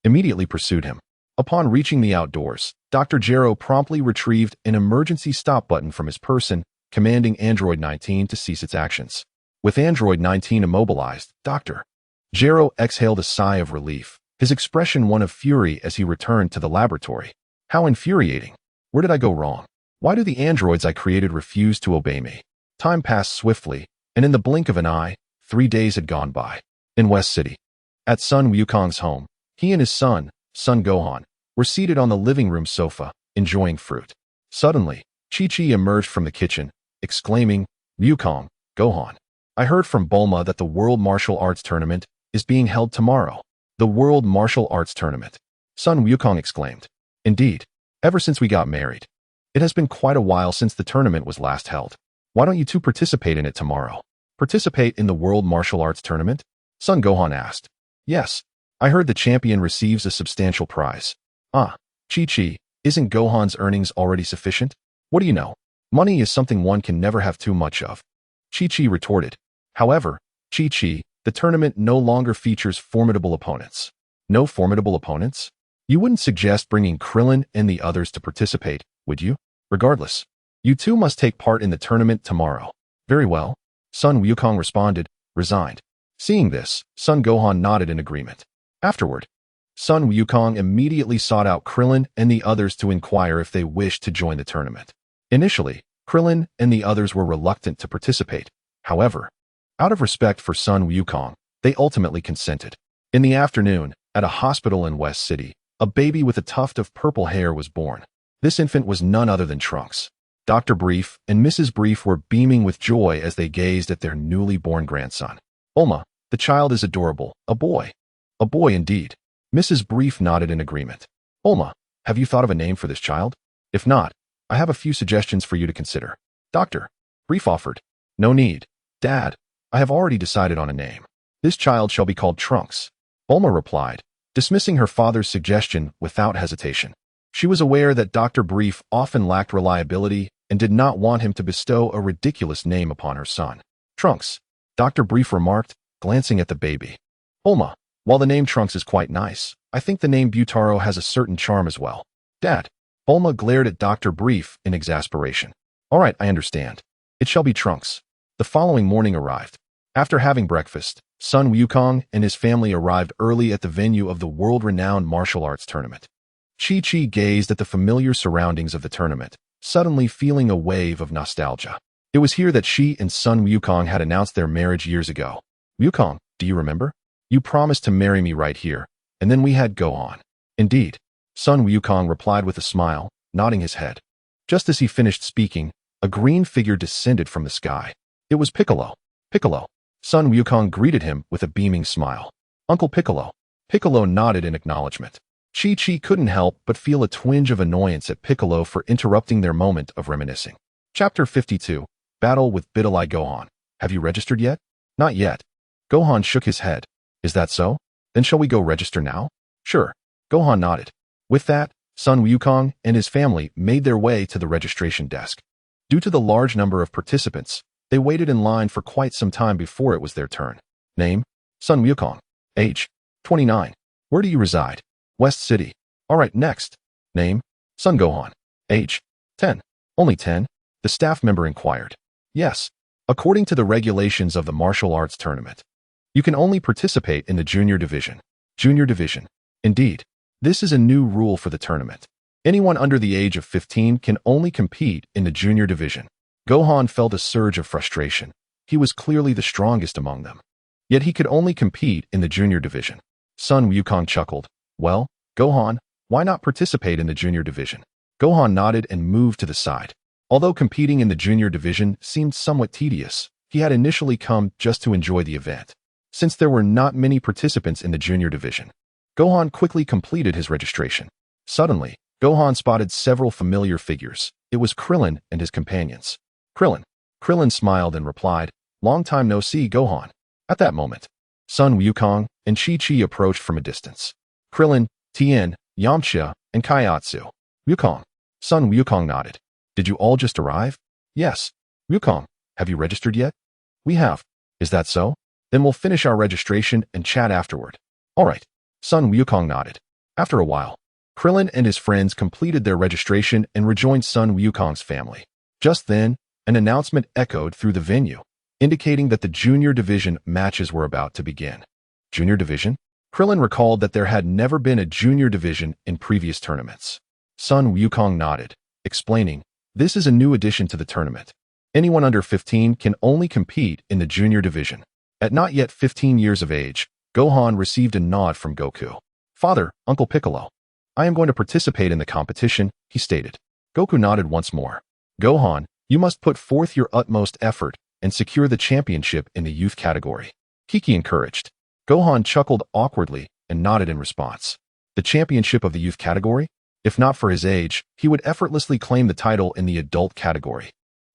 immediately pursued him. Upon reaching the outdoors, Dr. Gero promptly retrieved an emergency stop button from his person, commanding Android 19 to cease its actions. With Android 19 immobilized, Dr. Jero exhaled a sigh of relief, his expression one of fury as he returned to the laboratory. How infuriating. Where did I go wrong? Why do the androids I created refuse to obey me? Time passed swiftly, and in the blink of an eye, 3 days had gone by. In West City, at Son Wukong's home, he and his son, Son Gohan, were seated on the living room sofa, enjoying fruit. Suddenly, Chi-Chi emerged from the kitchen, exclaiming, "Wukong, Gohan, I heard from Bulma that the World Martial Arts Tournament is being held tomorrow." The World Martial Arts Tournament, Son Wukong exclaimed. Indeed, ever since we got married. It has been quite a while since the tournament was last held. Why don't you two participate in it tomorrow? Participate in the World Martial Arts Tournament? Son Gohan asked. Yes, I heard the champion receives a substantial prize. Ah, Chi-Chi, isn't Gohan's earnings already sufficient? What do you know? Money is something one can never have too much of. Chi-Chi retorted. However, Chi-Chi, the tournament no longer features formidable opponents. No formidable opponents? You wouldn't suggest bringing Krillin and the others to participate, would you? Regardless, you two must take part in the tournament tomorrow. Very well. Son Wukong responded, resigned. Seeing this, Son Gohan nodded in agreement. Afterward, Son Wukong immediately sought out Krillin and the others to inquire if they wished to join the tournament. Initially, Krillin and the others were reluctant to participate. However, out of respect for Son Wukong, they ultimately consented. In the afternoon, at a hospital in West City, a baby with a tuft of purple hair was born. This infant was none other than Trunks. Dr. Brief and Mrs. Brief were beaming with joy as they gazed at their newly born grandson. Bulma, the child is adorable, a boy. A boy indeed. Mrs. Brief nodded in agreement. Bulma, have you thought of a name for this child? If not, I have a few suggestions for you to consider. Dr. Brief offered. No need. Dad, I have already decided on a name. This child shall be called Trunks. Bulma replied, dismissing her father's suggestion without hesitation. She was aware that Dr. Brief often lacked reliability and did not want him to bestow a ridiculous name upon her son. Trunks, Dr. Brief remarked, glancing at the baby. Bulma, while the name Trunks is quite nice, I think the name Butaro has a certain charm as well. Dad, Bulma glared at Dr. Brief in exasperation. All right, I understand. It shall be Trunks. The following morning arrived. After having breakfast, Son Wukong and his family arrived early at the venue of the world-renowned martial arts tournament. Chi-Chi gazed at the familiar surroundings of the tournament, suddenly feeling a wave of nostalgia. It was here that she and Son Wukong had announced their marriage years ago. Wukong, do you remember? You promised to marry me right here, and then we had Gohan. Indeed. Son Wukong replied with a smile, nodding his head. Just as he finished speaking, a green figure descended from the sky. It was Piccolo. Piccolo. Son Wukong greeted him with a beaming smile. Uncle Piccolo. Piccolo nodded in acknowledgement. Chi-Chi couldn't help but feel a twinge of annoyance at Piccolo for interrupting their moment of reminiscing. Chapter 52. Battle with Bidalai Gohan. Have you registered yet? Not yet. Gohan shook his head. Is that so? Then shall we go register now? Sure. Gohan nodded. With that, Son Wukong and his family made their way to the registration desk. Due to the large number of participants, they waited in line for quite some time before it was their turn. Name? Son Wukong. Age? 29. Where do you reside? West City. Alright, next. Name? Son Gohan. Age? 10. Only 10? The staff member inquired. Yes. According to the regulations of the martial arts tournament, you can only participate in the junior division. Junior division. Indeed. This is a new rule for the tournament. Anyone under the age of 15 can only compete in the junior division. Gohan felt a surge of frustration. He was clearly the strongest among them. Yet he could only compete in the junior division. Son Wukong chuckled. Well, Gohan, why not participate in the junior division? Gohan nodded and moved to the side. Although competing in the junior division seemed somewhat tedious, he had initially come just to enjoy the event. Since there were not many participants in the junior division, Gohan quickly completed his registration. Suddenly, Gohan spotted several familiar figures. It was Krillin and his companions. Krillin. Krillin smiled and replied, Long time no see, Gohan. At that moment, Son Wukong and Chi-Chi approached from a distance. Krillin, Tien, Yamcha, and Kaiatsu. Wukong. Son Wukong nodded. Did you all just arrive? Yes. Wukong, have you registered yet? We have. Is that so? Then we'll finish our registration and chat afterward. All right. Son Wukong nodded. After a while, Krillin and his friends completed their registration and rejoined Son Wukong's family. Just then, an announcement echoed through the venue. indicating that the junior division matches were about to begin. Junior division? Krillin recalled that there had never been a junior division in previous tournaments. Sun Wukong nodded, explaining, "This is a new addition to the tournament. Anyone under 15 can only compete in the junior division." At not yet 15 years of age, Gohan received a nod from Goku. "Father, Uncle Piccolo, I am going to participate in the competition," he stated. Goku nodded once more. "Gohan, you must put forth your utmost effort and secure the championship in the youth category," Kiki encouraged. Gohan chuckled awkwardly and nodded in response. The championship of the youth category? If not for his age, he would effortlessly claim the title in the adult category.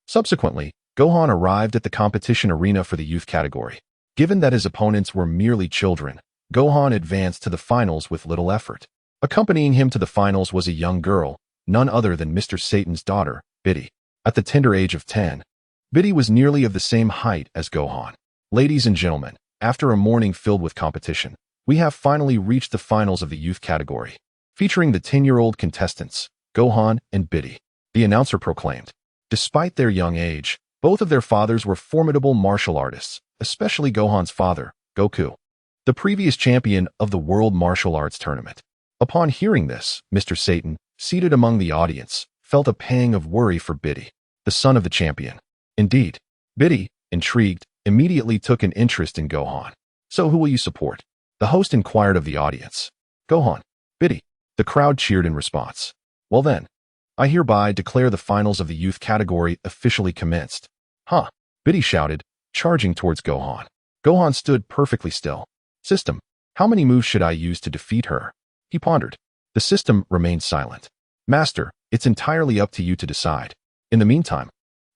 Subsequently, Gohan arrived at the competition arena for the youth category. Given that his opponents were merely children, Gohan advanced to the finals with little effort. Accompanying him to the finals was a young girl, none other than Mr. Satan's daughter, Biddy. At the tender age of 10, Biddy was nearly of the same height as Gohan. Ladies and gentlemen, after a morning filled with competition, we have finally reached the finals of the youth category, featuring the 10-year-old contestants, Gohan and Biddy. The announcer proclaimed. Despite their young age, both of their fathers were formidable martial artists, especially Gohan's father, Goku, the previous champion of the World Martial Arts Tournament. Upon hearing this, Mr. Satan, seated among the audience, felt a pang of worry for Biddy, the son of the champion. Indeed, Biddy, intrigued, immediately took an interest in Gohan. "So who will you support?" the host inquired of the audience. "Gohan, Biddy." The crowd cheered in response. "Well then, I hereby declare the finals of the youth category officially commenced." "Huh," Biddy shouted, charging towards Gohan. Gohan stood perfectly still. "System, how many moves should I use to defeat her?" he pondered. The system remained silent. "Master, it's entirely up to you to decide." In the meantime,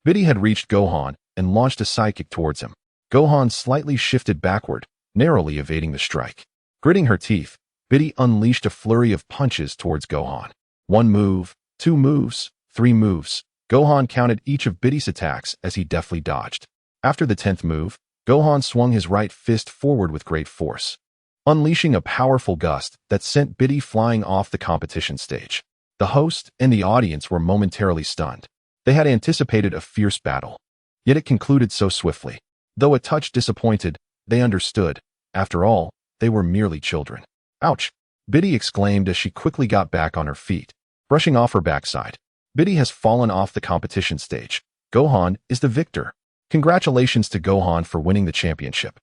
Biddy had reached Gohan and launched a psychic towards him. Gohan slightly shifted backward, narrowly evading the strike. Gritting her teeth, Biddy unleashed a flurry of punches towards Gohan. 1 move, 2 moves, 3 moves. Gohan counted each of Biddy's attacks as he deftly dodged. After the 10th move, Gohan swung his right fist forward with great force, unleashing a powerful gust that sent Biddy flying off the competition stage. The host and the audience were momentarily stunned. They had anticipated a fierce battle, yet it concluded so swiftly. Though a touch disappointed, they understood. After all, they were merely children. "Ouch!" Biddy exclaimed as she quickly got back on her feet, brushing off her backside. Biddy has fallen off the competition stage. Gohan is the victor. Congratulations to Gohan for winning the championship,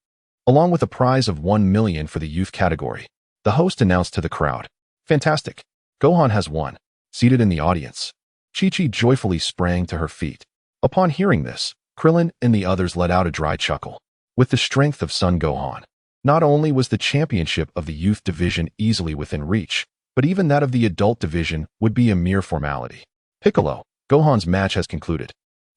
along with a prize of 1 million for the youth category. The host announced to the crowd. "Fantastic. Gohan has won." Seated in the audience, Chi-Chi joyfully sprang to her feet. Upon hearing this, Krillin and the others let out a dry chuckle. With the strength of Son Gohan, not only was the championship of the youth division easily within reach, but even that of the adult division would be a mere formality. "Piccolo, Gohan's match has concluded.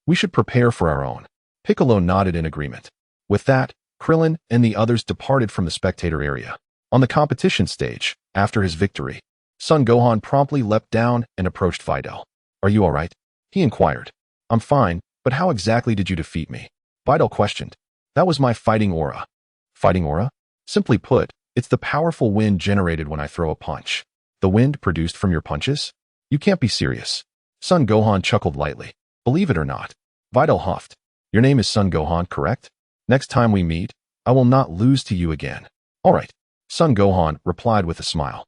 We should prepare for our own." Piccolo nodded in agreement. With that, Krillin and the others departed from the spectator area. On the competition stage, after his victory, Son Gohan promptly leapt down and approached Videl. "Are you all right?" he inquired. "I'm fine, but how exactly did you defeat me?" Videl questioned. "That was my fighting aura." "Fighting aura?" "Simply put, it's the powerful wind generated when I throw a punch." "The wind produced from your punches? You can't be serious." Son Gohan chuckled lightly. "Believe it or not." Videl huffed. "Your name is Son Gohan, correct? Next time we meet, I will not lose to you again." "All right," Son Gohan replied with a smile.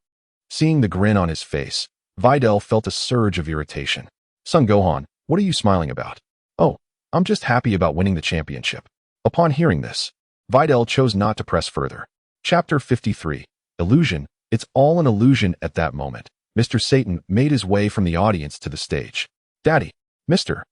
Seeing the grin on his face, Videl felt a surge of irritation. "Son Gohan, what are you smiling about?" "Oh, I'm just happy about winning the championship." Upon hearing this, Videl chose not to press further. Chapter 53. Illusion. It's all an illusion at that moment. Mr. Satan made his way from the audience to the stage. "Daddy." Mr.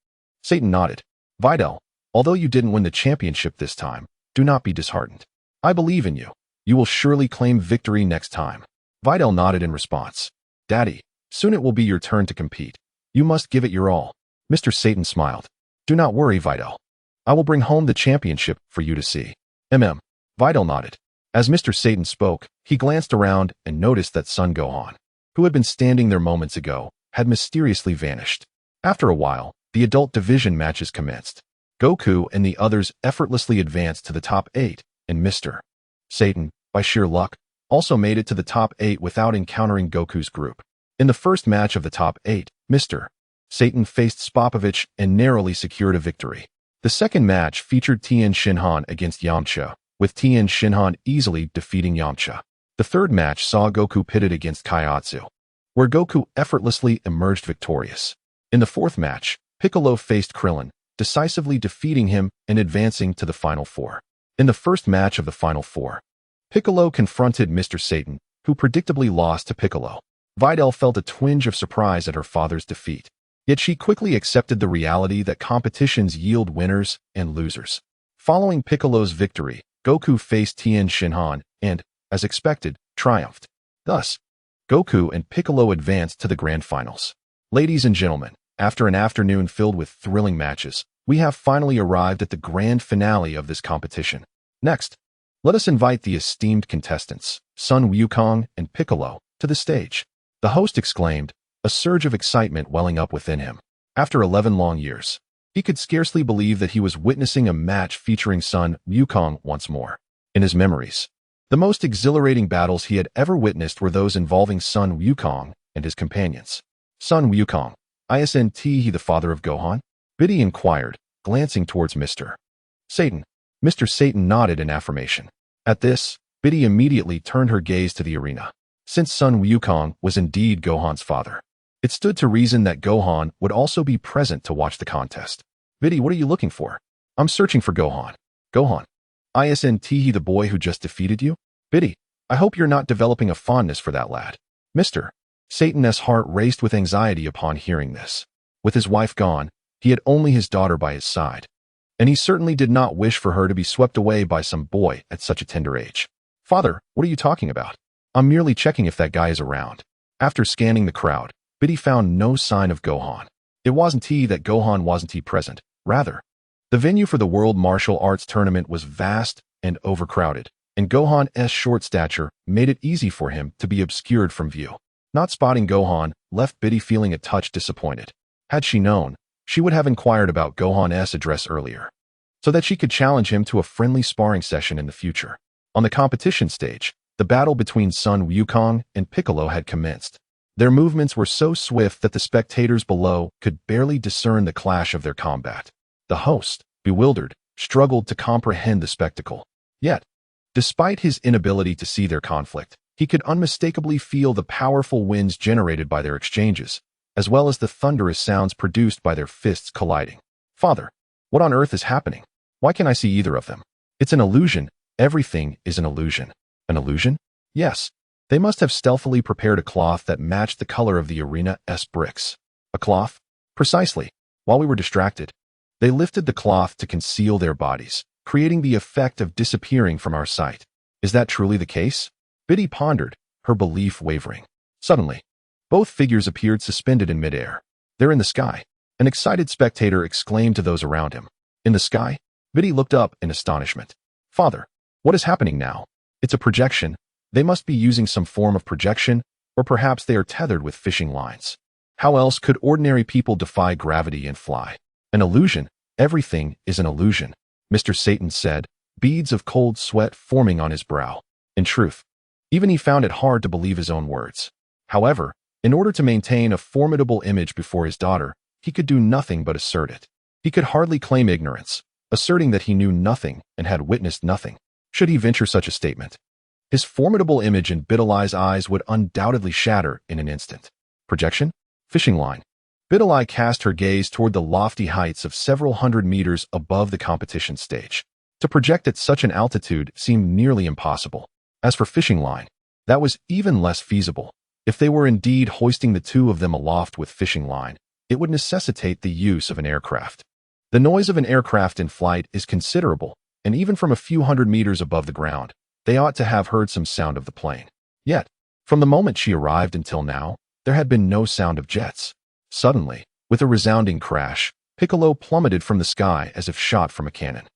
Satan nodded. "Videl, although you didn't win the championship this time, do not be disheartened. I believe in you. You will surely claim victory next time." Videl nodded in response. "Daddy, soon it will be your turn to compete. You must give it your all." Mr. Satan smiled. "Do not worry, Videl. I will bring home the championship for you to see." Videl nodded. As Mr. Satan spoke, he glanced around and noticed that Son Gohan, who had been standing there moments ago, had mysteriously vanished. After a while, the adult division matches commenced. Goku and the others effortlessly advanced to the top 8, and Mr. Satan, by sheer luck, also made it to the top 8 without encountering Goku's group. In the first match of the top 8, Mr. Satan faced Spopovich and narrowly secured a victory. The second match featured Tien Shinhan against Yamcha, with Tien Shinhan easily defeating Yamcha. The third match saw Goku pitted against Kaiatsu, where Goku effortlessly emerged victorious. In the fourth match, Piccolo faced Krillin, decisively defeating him and advancing to the Final Four. In the first match of the Final Four, Piccolo confronted Mr. Satan, who predictably lost to Piccolo. Videl felt a twinge of surprise at her father's defeat, yet she quickly accepted the reality that competitions yield winners and losers. Following Piccolo's victory, Goku faced Tien Shinhan and, as expected, triumphed. Thus, Goku and Piccolo advanced to the grand finals. Ladies and gentlemen, after an afternoon filled with thrilling matches, we have finally arrived at the grand finale of this competition. Next, let us invite the esteemed contestants, Son Wukong and Piccolo, to the stage. The host exclaimed, a surge of excitement welling up within him. After 11 long years, he could scarcely believe that he was witnessing a match featuring Son Wukong once more. In his memories, the most exhilarating battles he had ever witnessed were those involving Son Wukong and his companions. Son Wukong, isn't he the father of Gohan? Biddy inquired, glancing towards Mr. Satan. Mr. Satan nodded in affirmation. At this, Biddy immediately turned her gaze to the arena. Since Son Wukong was indeed Gohan's father, it stood to reason that Gohan would also be present to watch the contest. Biddy, what are you looking for? I'm searching for Gohan. Gohan, isn't he the boy who just defeated you? Biddy, I hope you're not developing a fondness for that lad. Mr. Satan's heart raced with anxiety upon hearing this. With his wife gone, he had only his daughter by his side, and he certainly did not wish for her to be swept away by some boy at such a tender age. Father, what are you talking about? I'm merely checking if that guy is around. After scanning the crowd, Biddy found no sign of Gohan. It wasn't that Gohan wasn't present. Rather, the venue for the World Martial Arts Tournament was vast and overcrowded, and Gohan's short stature made it easy for him to be obscured from view. Not spotting Gohan left Biddy feeling a touch disappointed. Had she known, she would have inquired about Gohan's address earlier, so that she could challenge him to a friendly sparring session in the future. On the competition stage, the battle between Son Wukong and Piccolo had commenced. Their movements were so swift that the spectators below could barely discern the clash of their combat. The host, bewildered, struggled to comprehend the spectacle. Yet, despite his inability to see their conflict, he could unmistakably feel the powerful winds generated by their exchanges, as well as the thunderous sounds produced by their fists colliding. Father, what on earth is happening? Why can't I see either of them? It's an illusion. Everything is an illusion. An illusion? Yes. They must have stealthily prepared a cloth that matched the color of the arena's bricks. A cloth? Precisely. While we were distracted, they lifted the cloth to conceal their bodies, creating the effect of disappearing from our sight. Is that truly the case? Biddy pondered, her belief wavering. Suddenly, both figures appeared suspended in midair. They're in the sky. An excited spectator exclaimed to those around him. In the sky? Biddy looked up in astonishment. Father, what is happening now? It's a projection. They must be using some form of projection, or perhaps they are tethered with fishing lines. How else could ordinary people defy gravity and fly? An illusion. Everything is an illusion, Mr. Satan said, beads of cold sweat forming on his brow. In truth, even he found it hard to believe his own words. However, in order to maintain a formidable image before his daughter, he could do nothing but assert it. He could hardly claim ignorance, asserting that he knew nothing and had witnessed nothing. Should he venture such a statement, his formidable image in Bidalai's eyes would undoubtedly shatter in an instant. Projection? Fishing line. Bidalai cast her gaze toward the lofty heights of several hundred meters above the competition stage. To project at such an altitude seemed nearly impossible. As for fishing line, that was even less feasible. If they were indeed hoisting the two of them aloft with fishing line, it would necessitate the use of an aircraft. The noise of an aircraft in flight is considerable, and even from a few hundred meters above the ground, they ought to have heard some sound of the plane. Yet, from the moment she arrived until now, there had been no sound of jets. Suddenly, with a resounding crash, Piccolo plummeted from the sky as if shot from a cannon.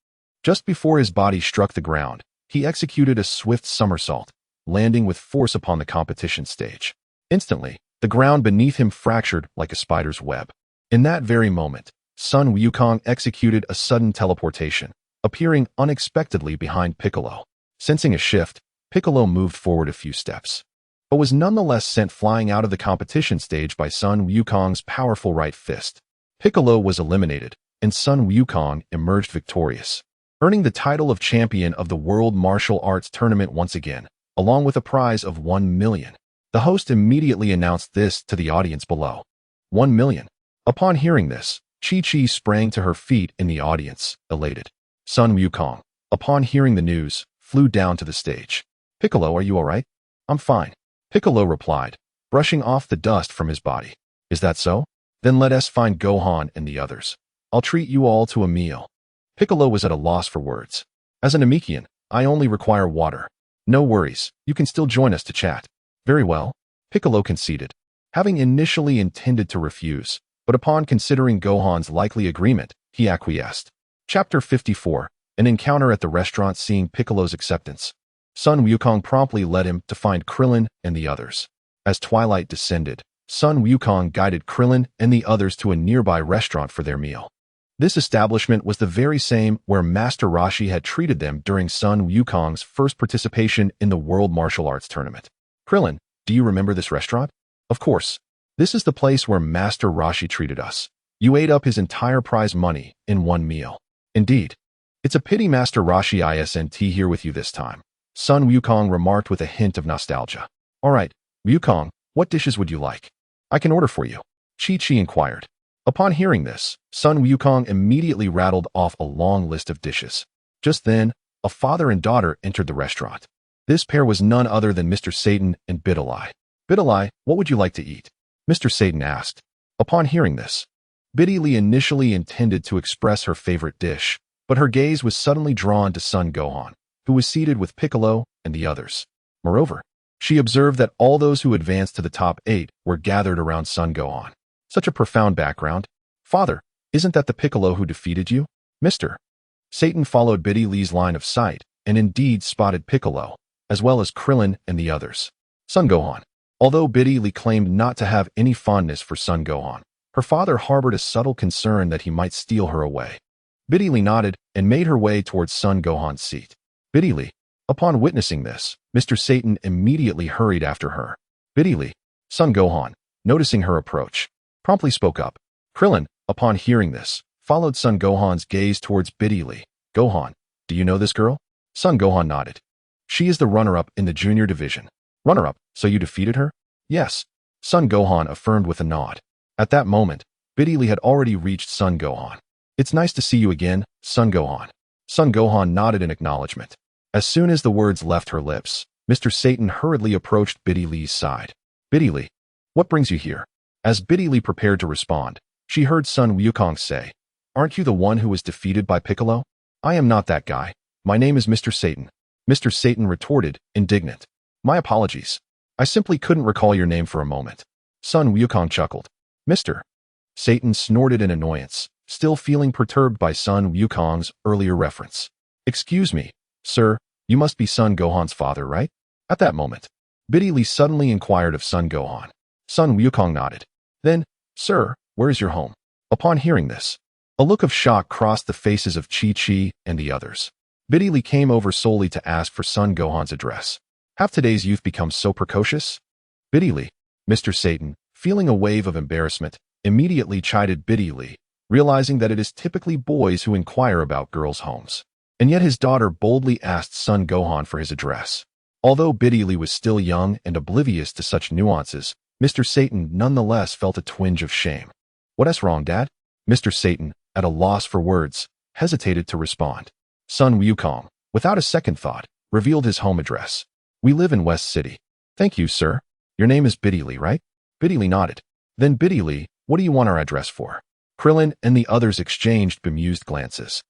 Just before his body struck the ground, he executed a swift somersault, landing with force upon the competition stage. Instantly, the ground beneath him fractured like a spider's web. In that very moment, Son Wukong executed a sudden teleportation, appearing unexpectedly behind Piccolo. Sensing a shift, Piccolo moved forward a few steps, but was nonetheless sent flying out of the competition stage by Son Wukong's powerful right fist. Piccolo was eliminated, and Son Wukong emerged victorious, earning the title of champion of the World Martial Arts Tournament once again, along with a prize of 1 million. The host immediately announced this to the audience below. 1 million. Upon hearing this, Chi-Chi sprang to her feet in the audience, elated. Son Wukong, upon hearing the news, flew down to the stage. Piccolo, are you all right? I'm fine. Piccolo replied, brushing off the dust from his body. Is that so? Then let us find Gohan and the others. I'll treat you all to a meal. Piccolo was at a loss for words. As an Namekian, I only require water. No worries, you can still join us to chat. Very well, Piccolo conceded, having initially intended to refuse, but upon considering Gohan's likely agreement, he acquiesced. Chapter 54, An encounter at the restaurant. Seeing Piccolo's acceptance, Son Wukong promptly led him to find Krillin and the others. As twilight descended, Son Wukong guided Krillin and the others to a nearby restaurant for their meal. This establishment was the very same where Master Roshi had treated them during Son Wukong's first participation in the World Martial Arts Tournament. Krillin, do you remember this restaurant? Of course. This is the place where Master Roshi treated us. You ate up his entire prize money in one meal. Indeed. It's a pity Master Roshi isn't here with you this time, Son Wukong remarked with a hint of nostalgia. All right, Wukong, what dishes would you like? I can order for you, Chi-Chi inquired. Upon hearing this, Son Wukong immediately rattled off a long list of dishes. Just then, a father and daughter entered the restaurant. This pair was none other than Mr. Satan and Bidilai. Bidilai, what would you like to eat? Mr. Satan asked. Upon hearing this, Bidilai initially intended to express her favorite dish, but her gaze was suddenly drawn to Son Gohan, who was seated with Piccolo and the others. Moreover, she observed that all those who advanced to the top 8 were gathered around Son Gohan. Such a profound background. Father, isn't that the Piccolo who defeated you? Mr. Satan followed Bidilai's line of sight and indeed spotted Piccolo, as well as Krillin and the others. Son Gohan. Although Bidilai claimed not to have any fondness for Son Gohan, her father harbored a subtle concern that he might steal her away. Bidilai nodded and made her way towards Son Gohan's seat. Bidilai. Upon witnessing this, Mr. Satan immediately hurried after her. Bidilai. Son Gohan, noticing her approach, promptly spoke up. Krillin, upon hearing this, followed Son Gohan's gaze towards Bidilai. Gohan, do you know this girl? Son Gohan nodded. She is the runner-up in the junior division. Runner-up, so you defeated her? Yes, Son Gohan affirmed with a nod. At that moment, Bidilai had already reached Son Gohan. It's nice to see you again, Son Gohan. Son Gohan nodded in acknowledgement. As soon as the words left her lips, Mr. Satan hurriedly approached Bidilai's side. Bidilai, what brings you here? As Bidilai prepared to respond, she heard Son Wukong say, Aren't you the one who was defeated by Piccolo? I am not that guy. My name is Mr. Satan. Mr. Satan retorted, indignant. My apologies. I simply couldn't recall your name for a moment. Son Wukong chuckled. Mr. Satan snorted in annoyance, still feeling perturbed by Son Wukong's earlier reference. Excuse me, sir, you must be Son Gohan's father, right? At that moment, Bidilai suddenly inquired of Son Gohan. Son Wukong nodded. Then, sir, where is your home? Upon hearing this, a look of shock crossed the faces of Chi-Chi and the others. Bidilai came over solely to ask for Son Gohan's address. Have today's youth become so precocious? Bidilai, Mr. Satan, feeling a wave of embarrassment, immediately chided Bidilai, realizing that it is typically boys who inquire about girls' homes. And yet his daughter boldly asked Son Gohan for his address. Although Bidilai was still young and oblivious to such nuances, Mr. Satan nonetheless felt a twinge of shame. What's wrong, Dad? Mr. Satan, at a loss for words, hesitated to respond. Son Wukong, without a second thought, revealed his home address. We live in West City. Thank you, sir. Your name is Bidilai, right? Bidilai nodded. Then Bidilai, what do you want our address for? Krillin and the others exchanged bemused glances.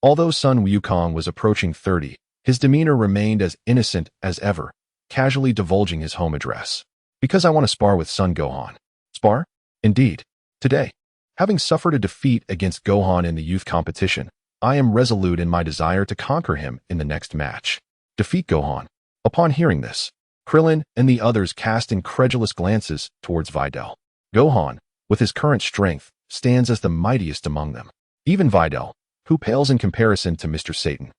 Although Son Wukong was approaching 30, his demeanor remained as innocent as ever, casually divulging his home address. Because I want to spar with Son Gohan. Spar? Indeed. Today, having suffered a defeat against Gohan in the youth competition, I am resolute in my desire to conquer him in the next match. Defeat Gohan. Upon hearing this, Krillin and the others cast incredulous glances towards Videl. Gohan, with his current strength, stands as the mightiest among them. Even Videl, who pales in comparison to Mr. Satan,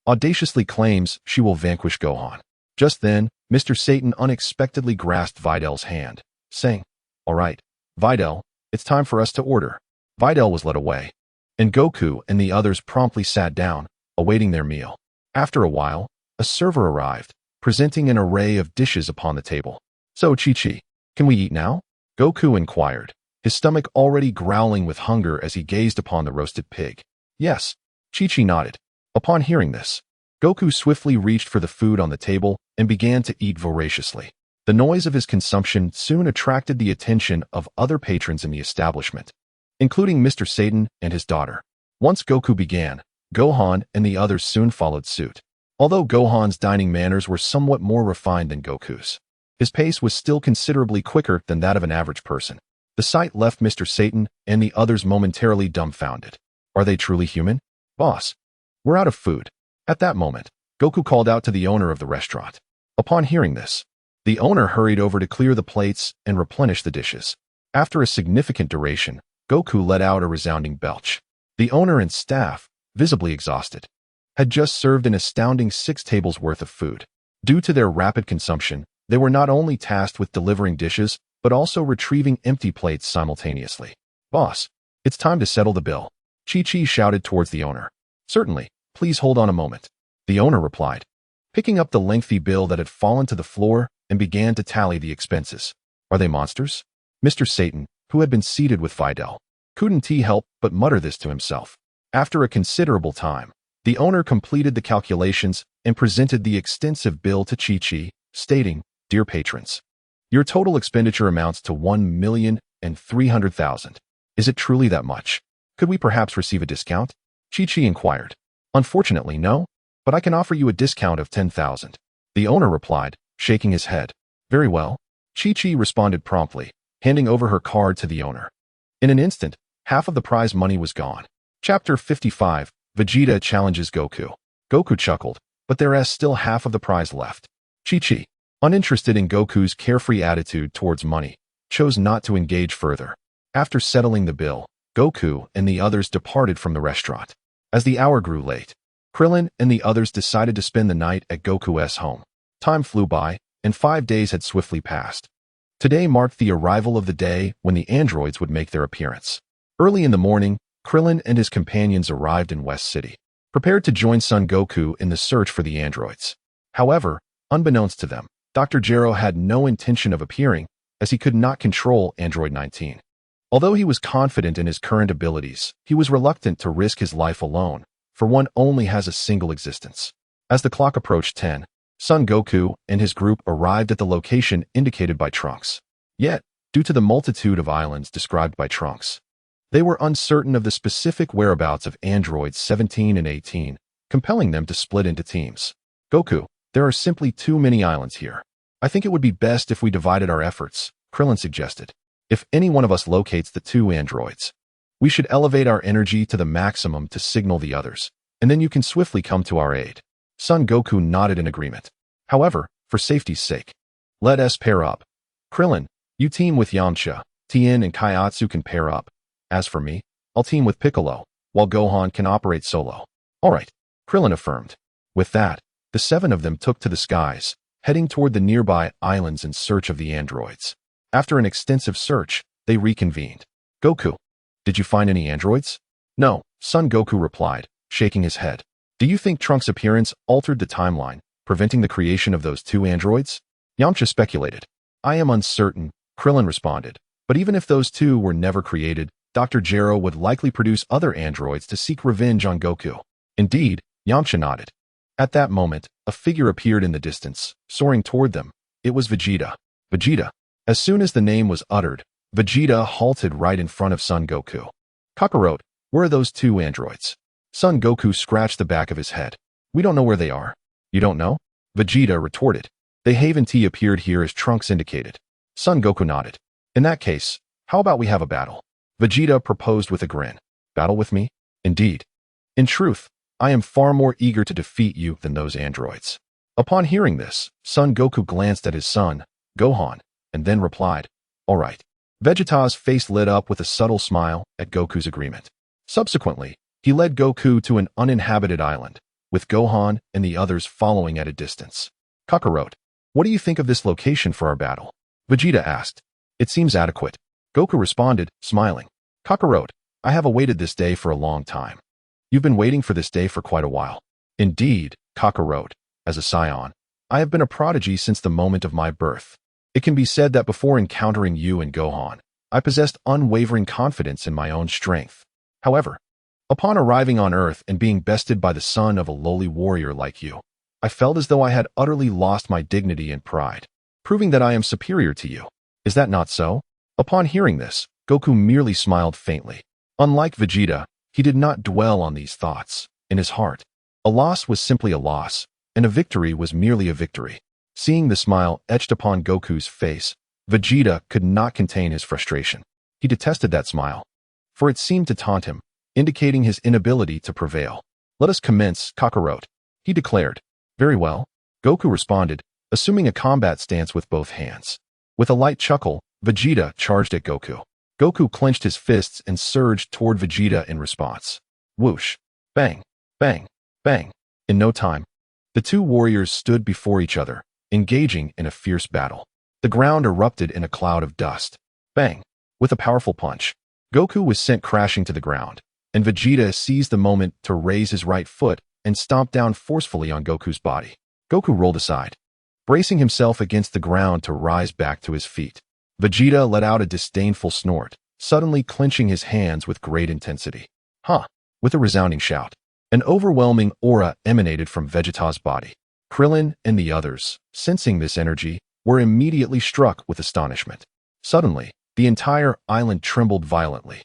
audaciously claims she will vanquish Gohan. Just then, Mr. Satan unexpectedly grasped Videl's hand, saying, All right, Videl, it's time for us to order. Videl was led away. and Goku and the others promptly sat down, awaiting their meal. After a while, a server arrived, presenting an array of dishes upon the table. "So, Chi-Chi, can we eat now?" Goku inquired, his stomach already growling with hunger as he gazed upon the roasted pig. "Yes." Chi-Chi nodded. Upon hearing this, Goku swiftly reached for the food on the table and began to eat voraciously. The noise of his consumption soon attracted the attention of other patrons in the establishment, including Mr. Satan and his daughter. Once Goku began, Gohan and the others soon followed suit. Although Gohan's dining manners were somewhat more refined than Goku's, his pace was still considerably quicker than that of an average person. The sight left Mr. Satan and the others momentarily dumbfounded. Are they truly human? "Boss, we're out of food." At that moment, Goku called out to the owner of the restaurant. Upon hearing this, the owner hurried over to clear the plates and replenish the dishes. After a significant duration, Goku let out a resounding belch. The owner and staff, visibly exhausted, had just served an astounding 6 tables worth of food. Due to their rapid consumption, they were not only tasked with delivering dishes, but also retrieving empty plates simultaneously. "Boss, it's time to settle the bill," Chi-Chi shouted towards the owner. "Certainly, please hold on a moment," the owner replied, picking up the lengthy bill that had fallen to the floor and began to tally the expenses. "Are they monsters?" Mr. Satan, who had been seated with Fidel, couldn't help but mutter this to himself. After a considerable time, the owner completed the calculations and presented the extensive bill to Chi-Chi, stating, "Dear patrons, your total expenditure amounts to 1,300,000. Is it truly that much? Could we perhaps receive a discount?" Chi-Chi inquired. "Unfortunately, no, but I can offer you a discount of 10,000. The owner replied, shaking his head. "Very well." Chi-Chi responded promptly, handing over her card to the owner. In an instant, half of the prize money was gone. Chapter 55, Vegeta challenges Goku. Goku chuckled, but there is still half of the prize left. Chi-Chi, uninterested in Goku's carefree attitude towards money, chose not to engage further. After settling the bill, Goku and the others departed from the restaurant. As the hour grew late, Krillin and the others decided to spend the night at Goku's home. Time flew by, and 5 days had swiftly passed. Today marked the arrival of the day when the androids would make their appearance. Early in the morning, Krillin and his companions arrived in West City, prepared to join Son Goku in the search for the androids. However, unbeknownst to them, Dr. Gero had no intention of appearing, as he could not control Android 19. Although he was confident in his current abilities, he was reluctant to risk his life alone, for one only has a single existence. As the clock approached 10, Son Goku and his group arrived at the location indicated by Trunks. Yet, due to the multitude of islands described by Trunks, they were uncertain of the specific whereabouts of androids 17 and 18, compelling them to split into teams. "Goku, there are simply too many islands here. I think it would be best if we divided our efforts," Krillin suggested. "If any one of us locates the 2 androids, we should elevate our energy to the maximum to signal the others, and then you can swiftly come to our aid." Son Goku nodded in agreement. "However, for safety's sake, let us pair up. Krillin, you team with Yamcha, Tien and Kaiatsu can pair up. As for me, I'll team with Piccolo, while Gohan can operate solo." "All right," Krillin affirmed. With that, the 7 of them took to the skies, heading toward the nearby islands in search of the androids. After an extensive search, they reconvened. "Goku, did you find any androids?" "No," Son Goku replied, shaking his head. "Do you think Trunks' appearance altered the timeline, preventing the creation of those 2 androids?" Yamcha speculated. "I am uncertain," Krillin responded. "But even if those 2 were never created, Dr. Gero would likely produce other androids to seek revenge on Goku." "Indeed," Yamcha nodded. At that moment, a figure appeared in the distance, soaring toward them. It was Vegeta. Vegeta. As soon as the name was uttered, Vegeta halted right in front of Son Goku. "Kakarot, where are those 2 androids?" Son Goku scratched the back of his head. "We don't know where they are." "You don't know?" Vegeta retorted. "They haven't appeared here as Trunks indicated." Son Goku nodded. "In that case, how about we have a battle?" Vegeta proposed with a grin. "Battle with me?" "Indeed. In truth, I am far more eager to defeat you than those androids." Upon hearing this, Son Goku glanced at his son, Gohan, and then replied, "All right." Vegeta's face lit up with a subtle smile at Goku's agreement. Subsequently, he led Goku to an uninhabited island, with Gohan and the others following at a distance. "Kakarot, what do you think of this location for our battle?" Vegeta asked. "It seems adequate," Goku responded, smiling. "Kakarot, I have awaited this day for a long time. You've been waiting for this day for quite a while. Indeed, Kakarot, as a scion, I have been a prodigy since the moment of my birth. It can be said that before encountering you and Gohan, I possessed unwavering confidence in my own strength. However, upon arriving on Earth and being bested by the son of a lowly warrior like you, I felt as though I had utterly lost my dignity and pride, proving that I am superior to you. Is that not so? Upon hearing this, Goku merely smiled faintly. Unlike Vegeta, he did not dwell on these thoughts. In his heart, a loss was simply a loss, and a victory was merely a victory. Seeing the smile etched upon Goku's face, Vegeta could not contain his frustration. He detested that smile, for it seemed to taunt him, indicating his inability to prevail. Let us commence, Kakarot, he declared. Very well, Goku responded, assuming a combat stance with both hands. With a light chuckle, Vegeta charged at Goku. Goku clenched his fists and surged toward Vegeta in response. Whoosh! Bang! Bang! Bang! In no time, the two warriors stood before each other, engaging in a fierce battle. The ground erupted in a cloud of dust. Bang! With a powerful punch, Goku was sent crashing to the ground, and Vegeta seized the moment to raise his right foot and stomp down forcefully on Goku's body. Goku rolled aside, bracing himself against the ground to rise back to his feet. Vegeta let out a disdainful snort, suddenly clenching his hands with great intensity. Huh! With a resounding shout, an overwhelming aura emanated from Vegeta's body. Krillin and the others, sensing this energy, were immediately struck with astonishment. Suddenly, the entire island trembled violently,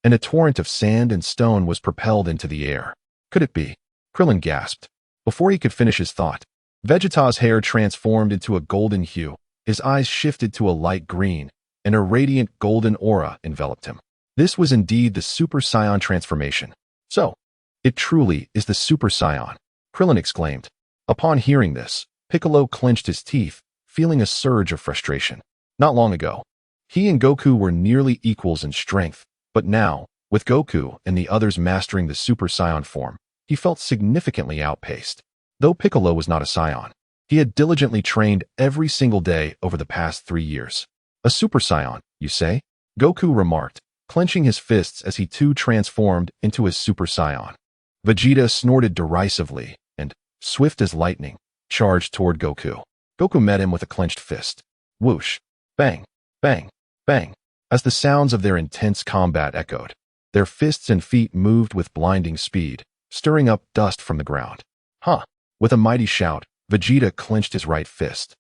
and a torrent of sand and stone was propelled into the air. Could it be? Krillin gasped. Before he could finish his thought, Vegeta's hair transformed into a golden hue, his eyes shifted to a light green, and a radiant golden aura enveloped him. This was indeed the Super Saiyan transformation. So, it truly is the Super Saiyan, Krillin exclaimed. Upon hearing this, Piccolo clenched his teeth, feeling a surge of frustration. Not long ago, he and Goku were nearly equals in strength, but now, with Goku and the others mastering the Super Saiyan form, he felt significantly outpaced. Though Piccolo was not a Saiyan, he had diligently trained every single day over the past 3 years. A Super Saiyan, you say? Goku remarked, clenching his fists as he too transformed into his Super Saiyan. Vegeta snorted derisively and, swift as lightning, charged toward Goku. Goku met him with a clenched fist. Whoosh! Bang! Bang! Bang! As the sounds of their intense combat echoed, their fists and feet moved with blinding speed, stirring up dust from the ground. Huh! With a mighty shout, Vegeta clenched his right fist,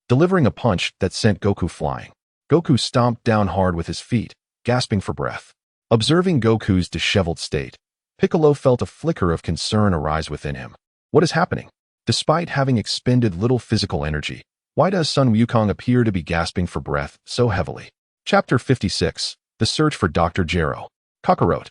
delivering a punch that sent Goku flying. Goku stomped down hard with his feet, gasping for breath. Observing Goku's disheveled state, Piccolo felt a flicker of concern arise within him. What is happening? Despite having expended little physical energy, why does Son Wukong appear to be gasping for breath so heavily? Chapter 56, The Search for Dr. Gero. Kakarot.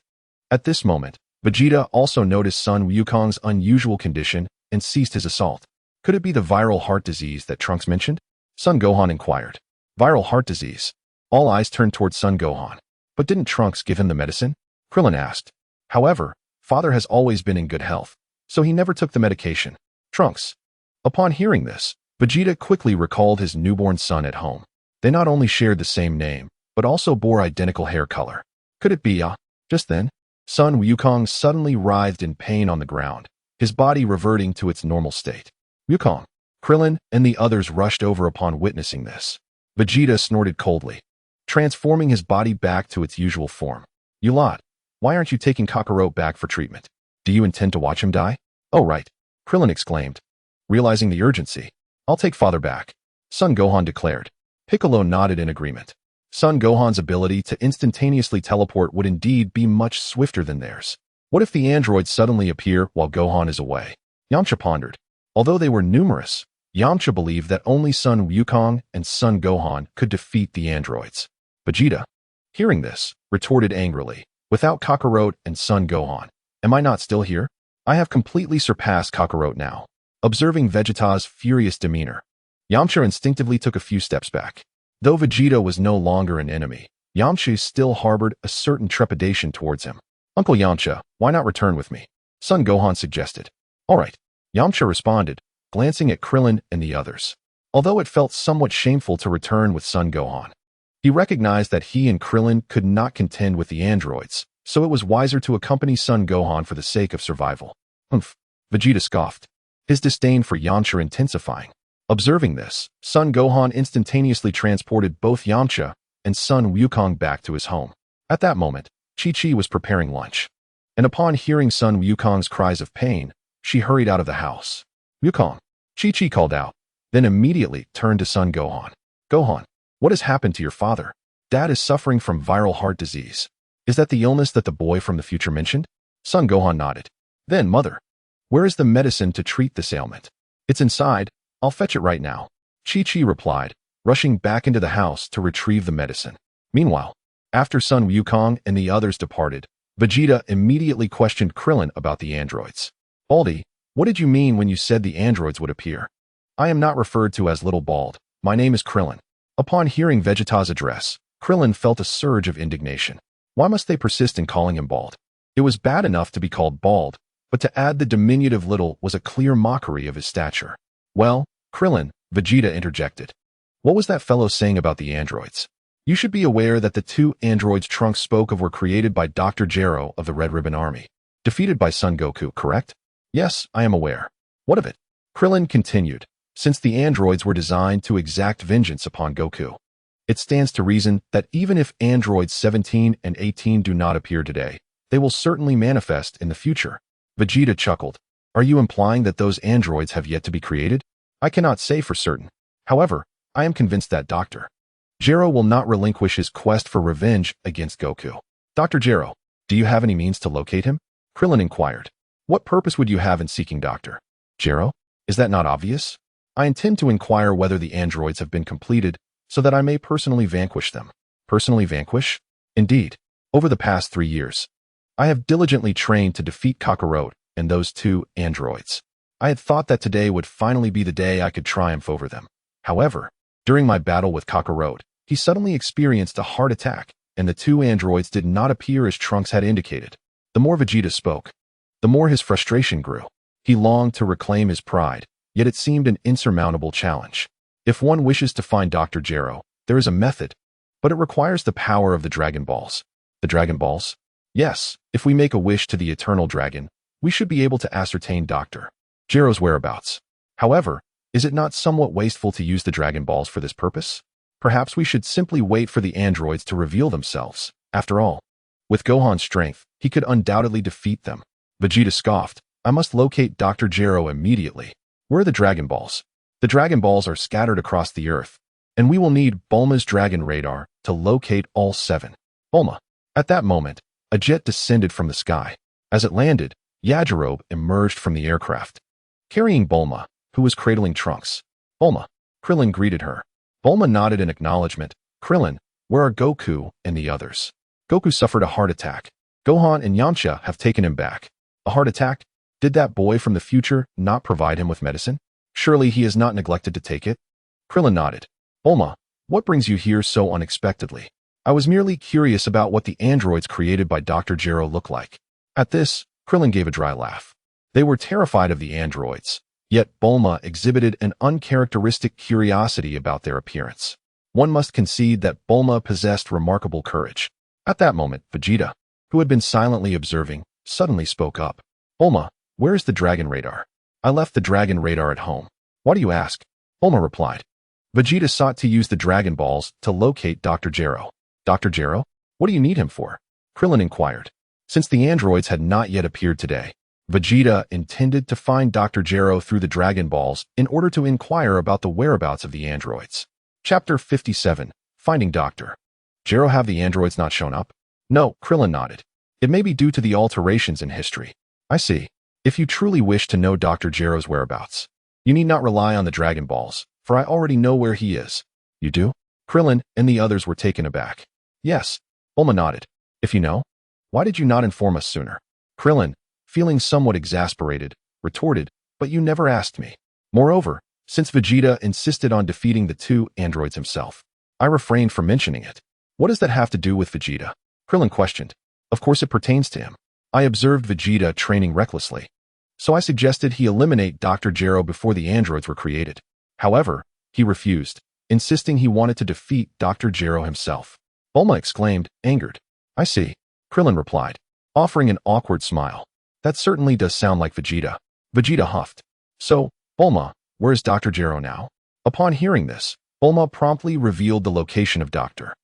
At this moment, Vegeta also noticed Son Wukong's unusual condition and ceased his assault. Could it be the viral heart disease that Trunks mentioned? Son Gohan inquired. Viral heart disease. All eyes turned toward Son Gohan. But didn't Trunks give him the medicine? Krillin asked. However, father has always been in good health, so he never took the medication. Trunks. Upon hearing this, Vegeta quickly recalled his newborn son at home. They not only shared the same name, but also bore identical hair color. Could it be, Just then, Son Wukong suddenly writhed in pain on the ground, his body reverting to its normal state. Wukong. Krillin and the others rushed over upon witnessing this. Vegeta snorted coldly, transforming his body back to its usual form. You lot, why aren't you taking Kakarot back for treatment? Do you intend to watch him die? Oh right, Krillin exclaimed. Realizing the urgency, I'll take father back, Son Gohan declared. Piccolo nodded in agreement. Son Gohan's ability to instantaneously teleport would indeed be much swifter than theirs. What if the androids suddenly appear while Gohan is away? Yamcha pondered. Although they were numerous, Yamcha believed that only Son Wukong and Son Gohan could defeat the androids. Vegeta, hearing this, retorted angrily, without Kakarot and Son Gohan, am I not still here? I have completely surpassed Kakarot now. Observing Vegeta's furious demeanor, Yamcha instinctively took a few steps back. Though Vegeta was no longer an enemy, Yamcha still harbored a certain trepidation towards him. Uncle Yamcha, why not return with me? Son Gohan suggested. All right, Yamcha responded, glancing at Krillin and the others. Although it felt somewhat shameful to return with Son Gohan, he recognized that he and Krillin could not contend with the androids, so it was wiser to accompany Son Gohan for the sake of survival. Humph. Vegeta scoffed, his disdain for Yamcha intensifying. Observing this, Son Gohan instantaneously transported both Yamcha and Son Wukong back to his home. At that moment, Chi-Chi was preparing lunch, and upon hearing Son Wukong's cries of pain, she hurried out of the house. Wukong, Chi-Chi called out, then immediately turned to Son Gohan. Gohan, what has happened to your father? Dad is suffering from viral heart disease. Is that the illness that the boy from the future mentioned? Son Gohan nodded. Then, mother, where is the medicine to treat this ailment? It's inside. I'll fetch it right now. Chi-Chi replied, rushing back into the house to retrieve the medicine. Meanwhile, after Son Wukong and the others departed, Vegeta immediately questioned Krillin about the androids. Baldy, what did you mean when you said the androids would appear? I am not referred to as Little Bald. My name is Krillin. Upon hearing Vegeta's address, Krillin felt a surge of indignation. Why must they persist in calling him Bald? It was bad enough to be called Bald, but to add the diminutive little was a clear mockery of his stature. Well, Krillin, Vegeta interjected. What was that fellow saying about the androids? You should be aware that the two androids Trunks spoke of were created by Dr. Gero of the Red Ribbon Army, defeated by Son Goku, correct? Yes, I am aware. What of it? Krillin continued, since the androids were designed to exact vengeance upon Goku. It stands to reason that even if androids 17 and 18 do not appear today, they will certainly manifest in the future. Vegeta chuckled. Are you implying that those androids have yet to be created? I cannot say for certain. However, I am convinced that Dr. Gero will not relinquish his quest for revenge against Goku. Dr. Gero, do you have any means to locate him? Krillin inquired. What purpose would you have in seeking Dr. Gero? Is that not obvious? I intend to inquire whether the androids have been completed so that I may personally vanquish them. Personally vanquish? Indeed. Over the past 3 years, I have diligently trained to defeat Kakarot and those two androids. I had thought that today would finally be the day I could triumph over them. However, during my battle with Kakarot, he suddenly experienced a heart attack, and the two androids did not appear as Trunks had indicated. The more Vegeta spoke, the more his frustration grew. He longed to reclaim his pride, yet it seemed an insurmountable challenge. If one wishes to find Dr. Gero, there is a method, but it requires the power of the Dragon Balls. The Dragon Balls? Yes, if we make a wish to the Eternal Dragon, we should be able to ascertain Dr. Gero's whereabouts. However, is it not somewhat wasteful to use the Dragon Balls for this purpose? Perhaps we should simply wait for the androids to reveal themselves. After all, with Gohan's strength, he could undoubtedly defeat them. Vegeta scoffed. I must locate Dr. Gero immediately. Where are the Dragon Balls? The Dragon Balls are scattered across the earth, and we will need Bulma's Dragon Radar to locate all 7. Bulma. At that moment, a jet descended from the sky. As it landed, Yajirobe emerged from the aircraft, carrying Bulma, who was cradling Trunks. Bulma. Krillin greeted her. Bulma nodded in acknowledgement. Krillin, where are Goku and the others? Goku suffered a heart attack. Gohan and Yamcha have taken him back. A heart attack? Did that boy from the future not provide him with medicine? Surely he has not neglected to take it? Krillin nodded. Bulma, what brings you here so unexpectedly? I was merely curious about what the androids created by Dr. Gero look like. At this, Krillin gave a dry laugh. They were terrified of the androids, yet Bulma exhibited an uncharacteristic curiosity about their appearance. One must concede that Bulma possessed remarkable courage. At that moment, Vegeta, who had been silently observing, suddenly spoke up. Bulma, where is the Dragon Radar? I left the Dragon Radar at home. Why do you ask? Bulma replied. Vegeta sought to use the Dragon Balls to locate Dr. Gero. Dr. Gero? What do you need him for? Krillin inquired. Since the androids had not yet appeared today, Vegeta intended to find Dr. Gero through the Dragon Balls in order to inquire about the whereabouts of the androids. Chapter 57. Finding Dr. Gero. Have the androids not shown up? No, Krillin nodded. It may be due to the alterations in history. I see. If you truly wish to know Dr. Gero's whereabouts, you need not rely on the Dragon Balls, for I already know where he is. You do? Krillin and the others were taken aback. Yes. Bulma nodded. If you know, why did you not inform us sooner? Krillin, feeling somewhat exasperated, retorted, but you never asked me. Moreover, since Vegeta insisted on defeating the two androids himself, I refrained from mentioning it. What does that have to do with Vegeta? Krillin questioned. Of course it pertains to him. I observed Vegeta training recklessly, so I suggested he eliminate Dr. Gero before the androids were created. However, he refused, insisting he wanted to defeat Dr. Gero himself. Bulma exclaimed, angered. I see. Krillin replied, offering an awkward smile. That certainly does sound like Vegeta. Vegeta huffed. So, Bulma, where is Dr. Gero now? Upon hearing this, Bulma promptly revealed the location of Dr.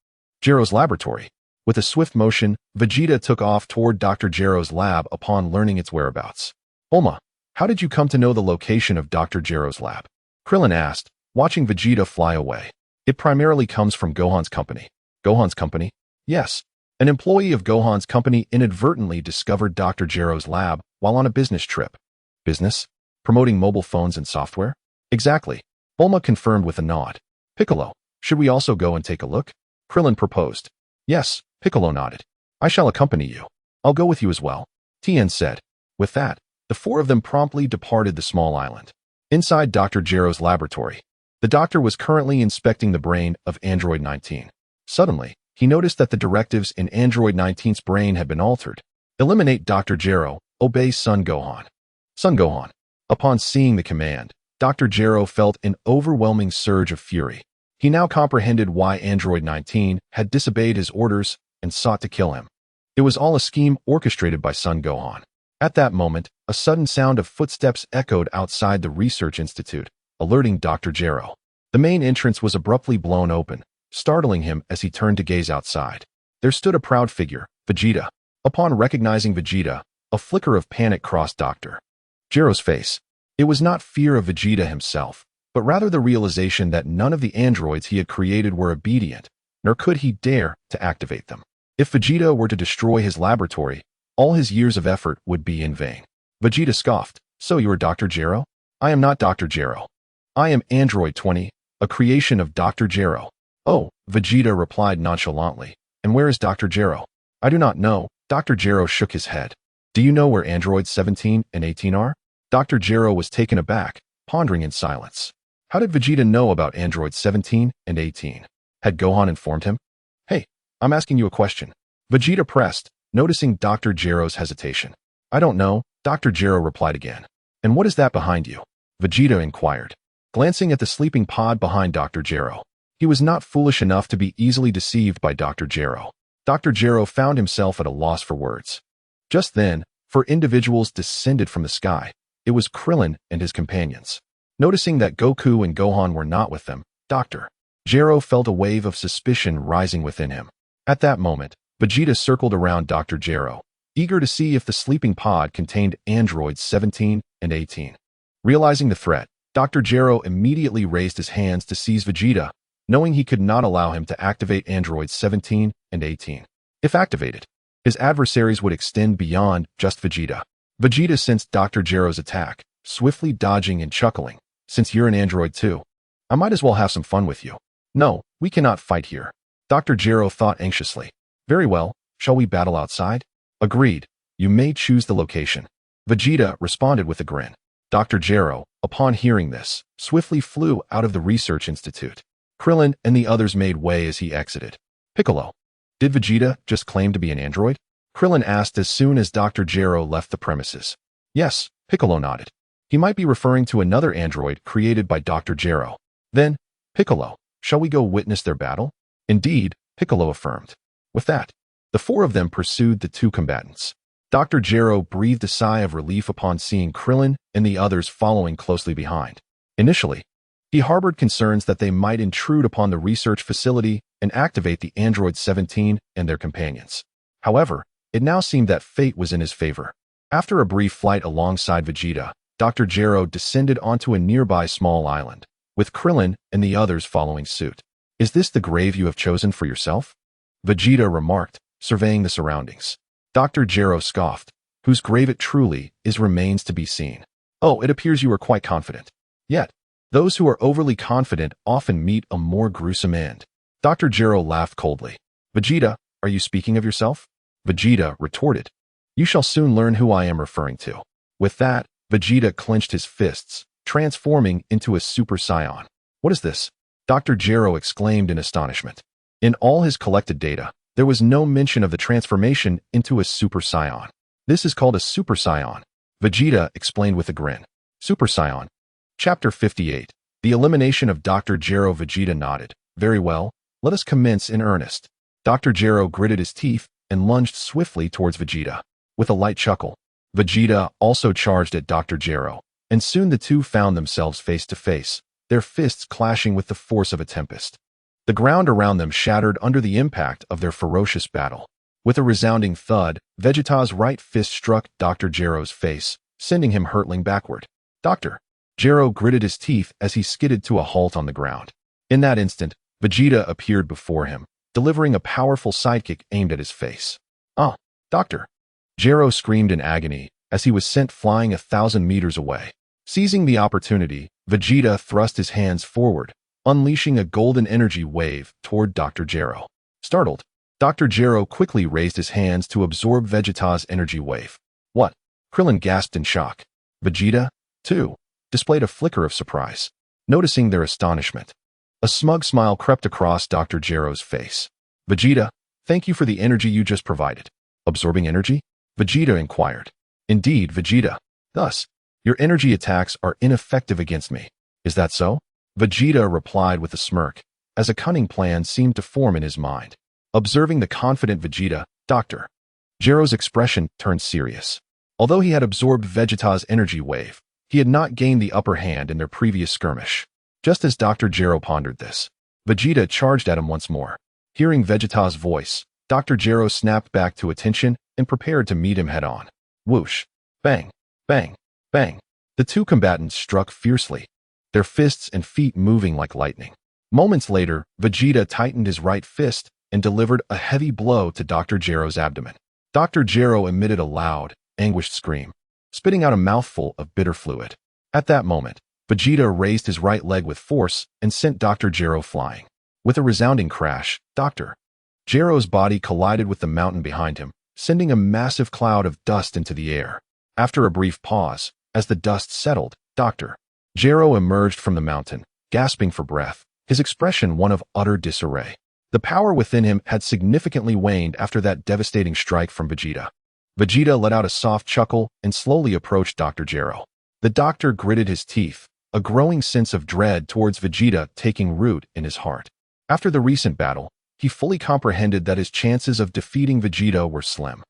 Gero's laboratory. With a swift motion, Vegeta took off toward Dr. Gero's lab upon learning its whereabouts. Bulma, how did you come to know the location of Dr. Gero's lab? Krillin asked, watching Vegeta fly away. It primarily comes from Gohan's company. Gohan's company? Yes. An employee of Gohan's company inadvertently discovered Dr. Gero's lab while on a business trip. Business? Promoting mobile phones and software? Exactly. Bulma confirmed with a nod. Piccolo, should we also go and take a look? Krillin proposed. Yes, Piccolo nodded. I shall accompany you. I'll go with you as well, Tien said. With that, the four of them promptly departed the small island. Inside Dr. Gero's laboratory, the doctor was currently inspecting the brain of Android 19. Suddenly, he noticed that the directives in Android 19's brain had been altered. Eliminate Dr. Gero, obey Son Gohan. Son Gohan. Upon seeing the command, Dr. Gero felt an overwhelming surge of fury. He now comprehended why Android 19 had disobeyed his orders and sought to kill him. It was all a scheme orchestrated by Son Gohan. At that moment, a sudden sound of footsteps echoed outside the research institute, alerting Dr. Gero. The main entrance was abruptly blown open, startling him as he turned to gaze outside. There stood a proud figure, Vegeta. Upon recognizing Vegeta, a flicker of panic crossed Dr. Gero's face. It was not fear of Vegeta himself, but rather the realization that none of the androids he had created were obedient, nor could he dare to activate them. If Vegeta were to destroy his laboratory, all his years of effort would be in vain. Vegeta scoffed. So you are Dr. Gero? I am not Dr. Gero. I am Android 20, a creation of Dr. Gero. Oh, Vegeta replied nonchalantly. And where is Dr. Gero? I do not know. Dr. Gero shook his head. Do you know where Androids 17 and 18 are? Dr. Gero was taken aback, pondering in silence. How did Vegeta know about Androids 17 and 18? Had Gohan informed him? Hey, I'm asking you a question. Vegeta pressed, noticing Dr. Gero's hesitation. I don't know, Dr. Gero replied again. And what is that behind you? Vegeta inquired, glancing at the sleeping pod behind Dr. Gero. He was not foolish enough to be easily deceived by Dr. Gero. Dr. Gero found himself at a loss for words. Just then, four individuals descended from the sky. It was Krillin and his companions. Noticing that Goku and Gohan were not with them, Dr. Gero felt a wave of suspicion rising within him. At that moment, Vegeta circled around Dr. Gero, eager to see if the sleeping pod contained androids 17 and 18. Realizing the threat, Dr. Gero immediately raised his hands to seize Vegeta, knowing he could not allow him to activate androids 17 and 18. If activated, his adversaries would extend beyond just Vegeta. Vegeta sensed Dr. Gero's attack, swiftly dodging and chuckling. Since you're an android too, I might as well have some fun with you. No, we cannot fight here. Dr. Gero thought anxiously. Very well, shall we battle outside? Agreed. You may choose the location. Vegeta responded with a grin. Dr. Gero, upon hearing this, swiftly flew out of the research institute. Krillin and the others made way as he exited. Piccolo, did Vegeta just claim to be an android? Krillin asked as soon as Dr. Gero left the premises. Yes, Piccolo nodded. He might be referring to another android created by Dr. Gero. Then, Piccolo, shall we go witness their battle? Indeed, Piccolo affirmed. With that, the four of them pursued the two combatants. Dr. Gero breathed a sigh of relief upon seeing Krillin and the others following closely behind. Initially, he harbored concerns that they might intrude upon the research facility and activate the Android 17 and their companions. However, it now seemed that fate was in his favor. After a brief flight alongside Vegeta, Dr. Gero descended onto a nearby small island, with Krillin and the others following suit. Is this the grave you have chosen for yourself? Vegeta remarked, surveying the surroundings. Dr. Gero scoffed. Whose grave it truly is remains to be seen. Oh, it appears you are quite confident. Yet, those who are overly confident often meet a more gruesome end. Dr. Gero laughed coldly. Vegeta, are you speaking of yourself? Vegeta retorted. You shall soon learn who I am referring to. With that, Vegeta clenched his fists, transforming into a Super Saiyan. What is this? Dr. Gero exclaimed in astonishment. In all his collected data, there was no mention of the transformation into a Super Saiyan. This is called a Super Saiyan, Vegeta explained with a grin. Super Saiyan. Chapter 58. The elimination of Dr. Gero. Vegeta nodded. Very well, let us commence in earnest. Dr. Gero gritted his teeth, and lunged swiftly towards Vegeta. With a light chuckle, Vegeta also charged at Dr. Gero, and soon the two found themselves face to face, their fists clashing with the force of a tempest. The ground around them shattered under the impact of their ferocious battle. With a resounding thud, Vegeta's right fist struck Dr. Gero's face, sending him hurtling backward. Dr. Gero gritted his teeth as he skidded to a halt on the ground. In that instant, Vegeta appeared before him, delivering a powerful sidekick aimed at his face. "Ah, Dr. Gero screamed in agony as he was sent flying 1,000 meters away. Seizing the opportunity, Vegeta thrust his hands forward, unleashing a golden energy wave toward Dr. Gero. Startled, Dr. Gero quickly raised his hands to absorb Vegeta's energy wave. "What?" Krillin gasped in shock. Vegeta, too, displayed a flicker of surprise, noticing their astonishment. A smug smile crept across Dr. Gero's face. "Vegeta, thank you for the energy you just provided." "Absorbing energy?" Vegeta inquired. "Indeed, Vegeta. Thus, your energy attacks are ineffective against me. Is that so?" Vegeta replied with a smirk, as a cunning plan seemed to form in his mind. Observing the confident Vegeta, Dr. Gero's expression turned serious. Although he had absorbed Vegeta's energy wave, he had not gained the upper hand in their previous skirmish. Just as Dr. Gero pondered this, Vegeta charged at him once more. Hearing Vegeta's voice, Dr. Gero snapped back to attention and prepared to meet him head-on. Whoosh! Bang! Bang! Bang! The two combatants struck fiercely, their fists and feet moving like lightning. Moments later, Vegeta tightened his right fist and delivered a heavy blow to Dr. Gero's abdomen. Dr. Gero emitted a loud, anguished scream, spitting out a mouthful of bitter fluid. At that moment, Vegeta raised his right leg with force and sent Dr. Gero flying. With a resounding crash, Dr. Gero's body collided with the mountain behind him, sending a massive cloud of dust into the air. After a brief pause, as the dust settled, Dr. Gero emerged from the mountain, gasping for breath, his expression one of utter disarray. The power within him had significantly waned after that devastating strike from Vegeta. Vegeta let out a soft chuckle and slowly approached Dr. Gero. The doctor gritted his teeth, a growing sense of dread towards Vegeta taking root in his heart. After the recent battle, he fully comprehended that his chances of defeating Vegeta were slim.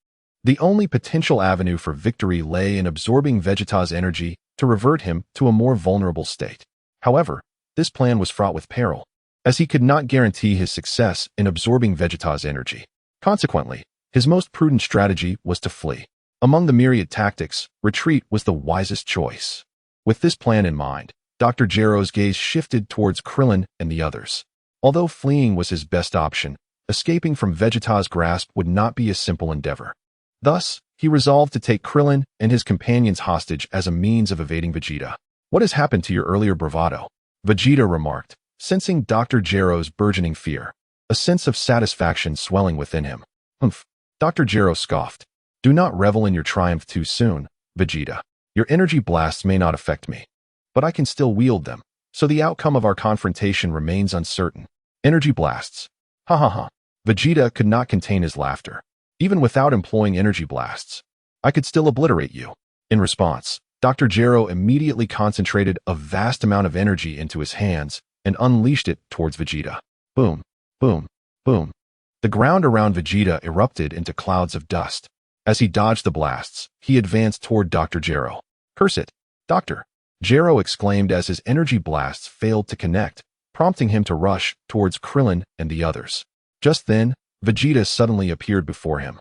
The only potential avenue for victory lay in absorbing Vegeta's energy to revert him to a more vulnerable state. However, this plan was fraught with peril, as he could not guarantee his success in absorbing Vegeta's energy. Consequently, his most prudent strategy was to flee. Among the myriad tactics, retreat was the wisest choice. With this plan in mind, Dr. Gero's gaze shifted towards Krillin and the others. Although fleeing was his best option, escaping from Vegeta's grasp would not be a simple endeavor. Thus, he resolved to take Krillin and his companions hostage as a means of evading Vegeta. "What has happened to your earlier bravado?" Vegeta remarked, sensing Dr. Gero's burgeoning fear, a sense of satisfaction swelling within him. "Humph." Dr. Gero scoffed. "Do not revel in your triumph too soon, Vegeta. Your energy blasts may not affect me, but I can still wield them, so the outcome of our confrontation remains uncertain." Energy blasts. Ha ha ha. Vegeta could not contain his laughter. "Even without employing energy blasts, I could still obliterate you." In response, Dr. Gero immediately concentrated a vast amount of energy into his hands and unleashed it towards Vegeta. Boom, boom, boom. The ground around Vegeta erupted into clouds of dust. As he dodged the blasts, he advanced toward Dr. Gero. "Curse it, Dr. Gero exclaimed as his energy blasts failed to connect, prompting him to rush towards Krillin and the others. Just then, Vegeta suddenly appeared before him,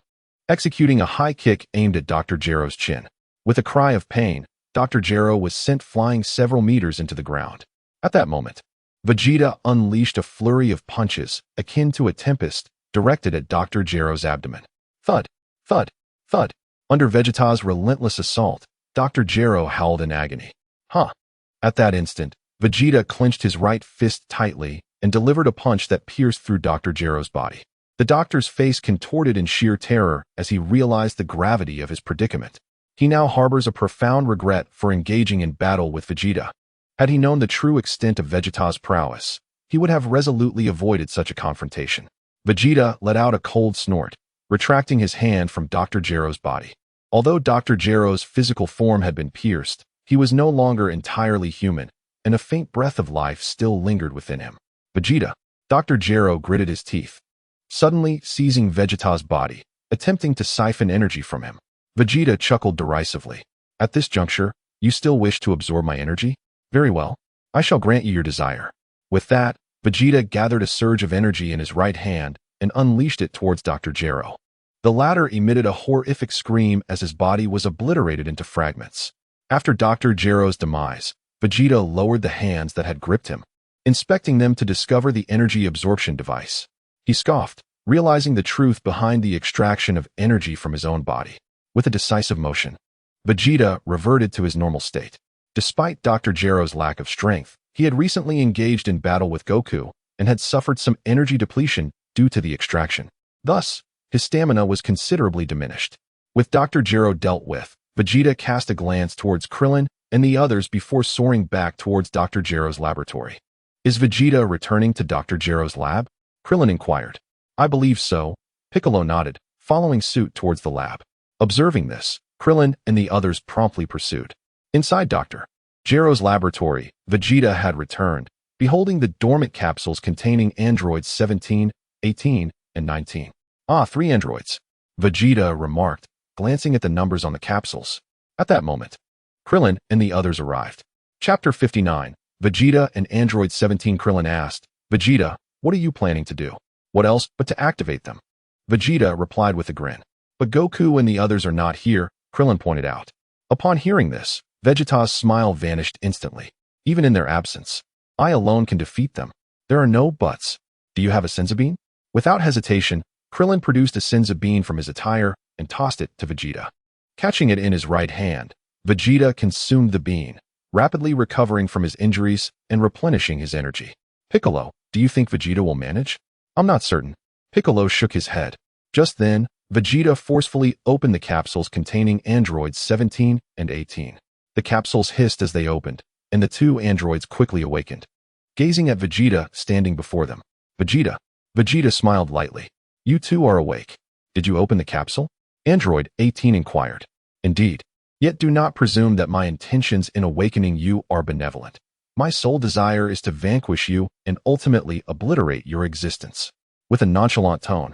executing a high kick aimed at Dr. Gero's chin. With a cry of pain, Dr. Gero was sent flying several meters into the ground. At that moment, Vegeta unleashed a flurry of punches, akin to a tempest, directed at Dr. Gero's abdomen. Thud, thud, thud. Under Vegeta's relentless assault, Dr. Gero howled in agony. Huh. At that instant, Vegeta clenched his right fist tightly and delivered a punch that pierced through Dr. Gero's body. The doctor's face contorted in sheer terror as he realized the gravity of his predicament. He now harbors a profound regret for engaging in battle with Vegeta. Had he known the true extent of Vegeta's prowess, he would have resolutely avoided such a confrontation. Vegeta let out a cold snort, retracting his hand from Dr. Gero's body. Although Dr. Gero's physical form had been pierced, he was no longer entirely human, and a faint breath of life still lingered within him. Vegeta. Dr. Gero gritted his teeth. Suddenly seizing Vegeta's body, attempting to siphon energy from him. Vegeta chuckled derisively. At this juncture, you still wish to absorb my energy? Very well. I shall grant you your desire. With that, Vegeta gathered a surge of energy in his right hand and unleashed it towards Dr. Gero. The latter emitted a horrific scream as his body was obliterated into fragments. After Dr. Gero's demise, Vegeta lowered the hands that had gripped him, inspecting them to discover the energy absorption device. He scoffed, realizing the truth behind the extraction of energy from his own body. With a decisive motion, Vegeta reverted to his normal state. Despite Dr. Gero's lack of strength, he had recently engaged in battle with Goku and had suffered some energy depletion due to the extraction. Thus, his stamina was considerably diminished. With Dr. Gero dealt with, Vegeta cast a glance towards Krillin and the others before soaring back towards Dr. Gero's laboratory. Is Vegeta returning to Dr. Gero's lab? Krillin inquired. I believe so. Piccolo nodded, following suit towards the lab. Observing this, Krillin and the others promptly pursued. Inside Dr. Gero's laboratory, Vegeta had returned, beholding the dormant capsules containing androids 17, 18, and 19. Ah, 3 androids, Vegeta remarked, glancing at the numbers on the capsules. At that moment, Krillin and the others arrived. Chapter 59, Vegeta and Android 17. Krillin asked, Vegeta, what are you planning to do? What else but to activate them? Vegeta replied with a grin. But Goku and the others are not here, Krillin pointed out. Upon hearing this, Vegeta's smile vanished instantly. Even in their absence, I alone can defeat them. There are no buts. Do you have a Senzu Bean? Without hesitation, Krillin produced a Senzu Bean from his attire and tossed it to Vegeta. Catching it in his right hand, Vegeta consumed the bean, rapidly recovering from his injuries and replenishing his energy. Piccolo, do you think Vegeta will manage? I'm not certain. Piccolo shook his head. Just then, Vegeta forcefully opened the capsules containing androids 17 and 18. The capsules hissed as they opened, and the 2 androids quickly awakened. Gazing at Vegeta standing before them, Vegeta smiled lightly. You 2 are awake. Did you open the capsule? Android 18 inquired. Indeed. Yet do not presume that my intentions in awakening you are benevolent. My sole desire is to vanquish you and ultimately obliterate your existence. With a nonchalant tone,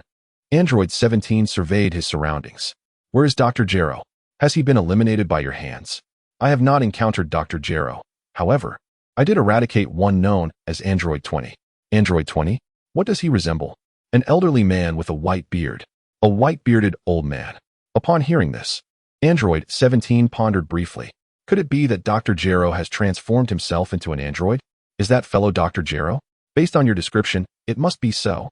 Android 17 surveyed his surroundings. Where is Dr. Gero? Has he been eliminated by your hands? I have not encountered Dr. Gero. However, I did eradicate one known as Android 20. Android 20? What does he resemble? An elderly man with a white beard. A white-bearded old man. Upon hearing this, Android 17 pondered briefly. Could it be that Dr. Gero has transformed himself into an android? Is that fellow Dr. Gero? Based on your description, it must be so.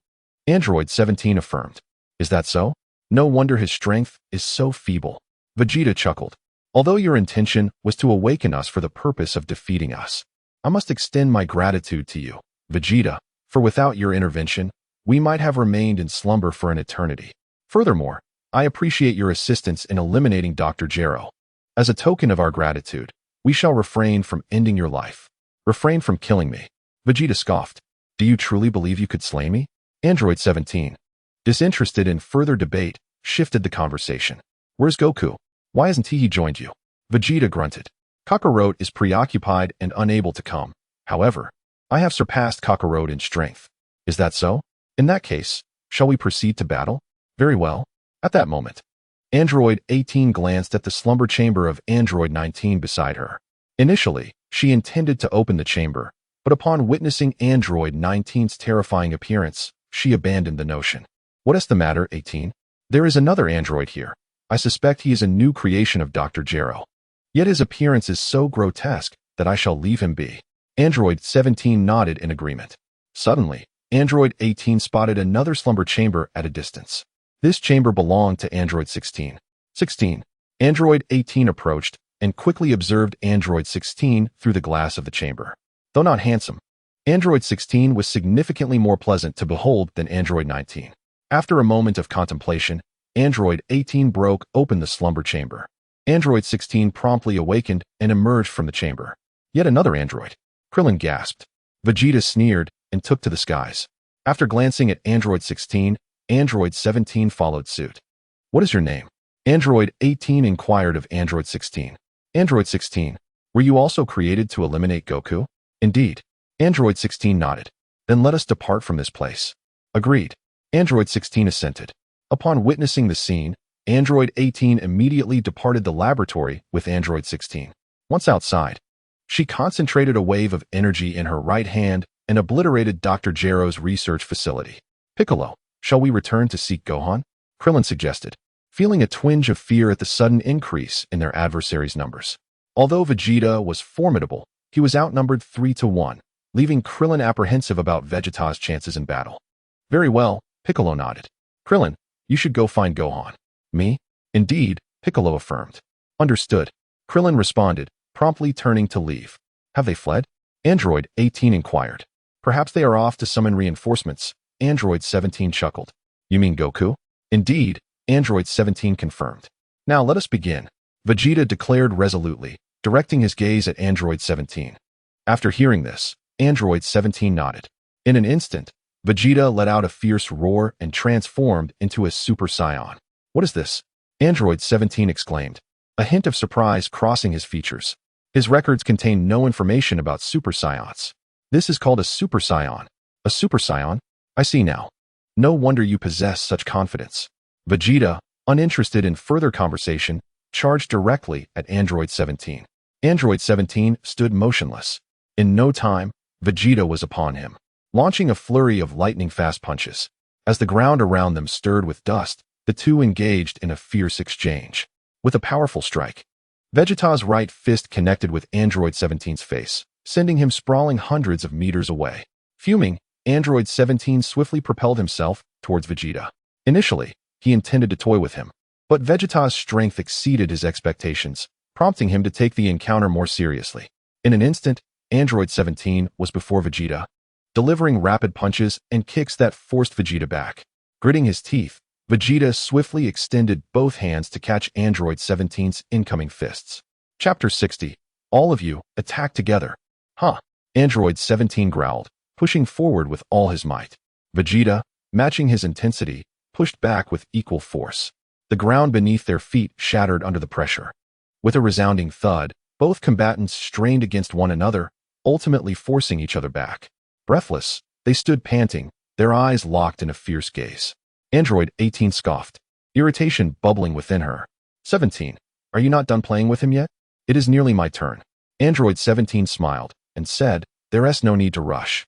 Android 17 affirmed. Is that so? No wonder his strength is so feeble. Vegeta chuckled. Although your intention was to awaken us for the purpose of defeating us, I must extend my gratitude to you, Vegeta, for without your intervention, we might have remained in slumber for an eternity. Furthermore, I appreciate your assistance in eliminating Dr. Gero. As a token of our gratitude, we shall refrain from ending your life. Refrain from killing me. Vegeta scoffed. Do you truly believe you could slay me? Android 17, disinterested in further debate, shifted the conversation. Where's Goku? Why hasn't he joined you? Vegeta grunted. Kakarot is preoccupied and unable to come. However, I have surpassed Kakarot in strength. Is that so? In that case, shall we proceed to battle? Very well. At that moment, Android 18 glanced at the slumber chamber of Android 19 beside her. Initially, she intended to open the chamber, but upon witnessing Android 19's terrifying appearance, she abandoned the notion. What is the matter, 18? There is another android here. I suspect he is a new creation of Dr. Gero. Yet his appearance is so grotesque that I shall leave him be. Android 17 nodded in agreement. Suddenly, Android 18 spotted another slumber chamber at a distance. This chamber belonged to Android 16. 16. Android 18 approached and quickly observed Android 16 through the glass of the chamber. Though not handsome, Android 16 was significantly more pleasant to behold than Android 19. After a moment of contemplation, Android 18 broke open the slumber chamber. Android 16 promptly awakened and emerged from the chamber. Yet another android. Krillin gasped. Vegeta sneered and took to the skies. After glancing at Android 16, Android 17 followed suit. What is your name? Android 18 inquired of Android 16. Android 16, were you also created to eliminate Goku? Indeed. Android 16 nodded. Then let us depart from this place. Agreed. Android 16 assented. Upon witnessing the scene, Android 18 immediately departed the laboratory with Android 16. Once outside, she concentrated a wave of energy in her right hand and obliterated Dr. Gero's research facility. Piccolo, shall we return to seek Gohan? Krillin suggested, feeling a twinge of fear at the sudden increase in their adversaries' numbers. Although Vegeta was formidable, he was outnumbered 3-1, leaving Krillin apprehensive about Vegeta's chances in battle. Very well, Piccolo nodded. Krillin, you should go find Gohan. Me? Indeed, Piccolo affirmed. Understood. Krillin responded, promptly turning to leave. Have they fled? Android 18 inquired. Perhaps they are off to summon reinforcements. Android 17 chuckled. You mean Goku? Indeed, Android 17 confirmed. Now let us begin, Vegeta declared resolutely, directing his gaze at Android 17. After hearing this, Android 17 nodded. In an instant, Vegeta let out a fierce roar and transformed into a Super Saiyan. What is this? Android 17 exclaimed, a hint of surprise crossing his features. His records contain no information about Super Saiyans. This is called a Super Saiyan. A Super Saiyan? I see now. No wonder you possess such confidence. Vegeta, uninterested in further conversation, charged directly at Android 17. Android 17 stood motionless. In no time, Vegeta was upon him, launching a flurry of lightning-fast punches. As the ground around them stirred with dust, the two engaged in a fierce exchange. With a powerful strike, Vegeta's right fist connected with Android 17's face, sending him sprawling hundreds of meters away. Fuming, Android 17 swiftly propelled himself towards Vegeta. Initially, he intended to toy with him, but Vegeta's strength exceeded his expectations, prompting him to take the encounter more seriously. In an instant, Android 17 was before Vegeta, delivering rapid punches and kicks that forced Vegeta back. Gritting his teeth, Vegeta swiftly extended both hands to catch Android 17's incoming fists. Chapter 60. All of you, attack together. Huh? Android 17 growled, pushing forward with all his might. Vegeta, matching his intensity, pushed back with equal force. The ground beneath their feet shattered under the pressure. With a resounding thud, both combatants strained against one another, ultimately forcing each other back. Breathless, they stood panting, their eyes locked in a fierce gaze. Android 18 scoffed, irritation bubbling within her. 17, are you not done playing with him yet? It is nearly my turn. Android 17 smiled and said, there's no need to rush.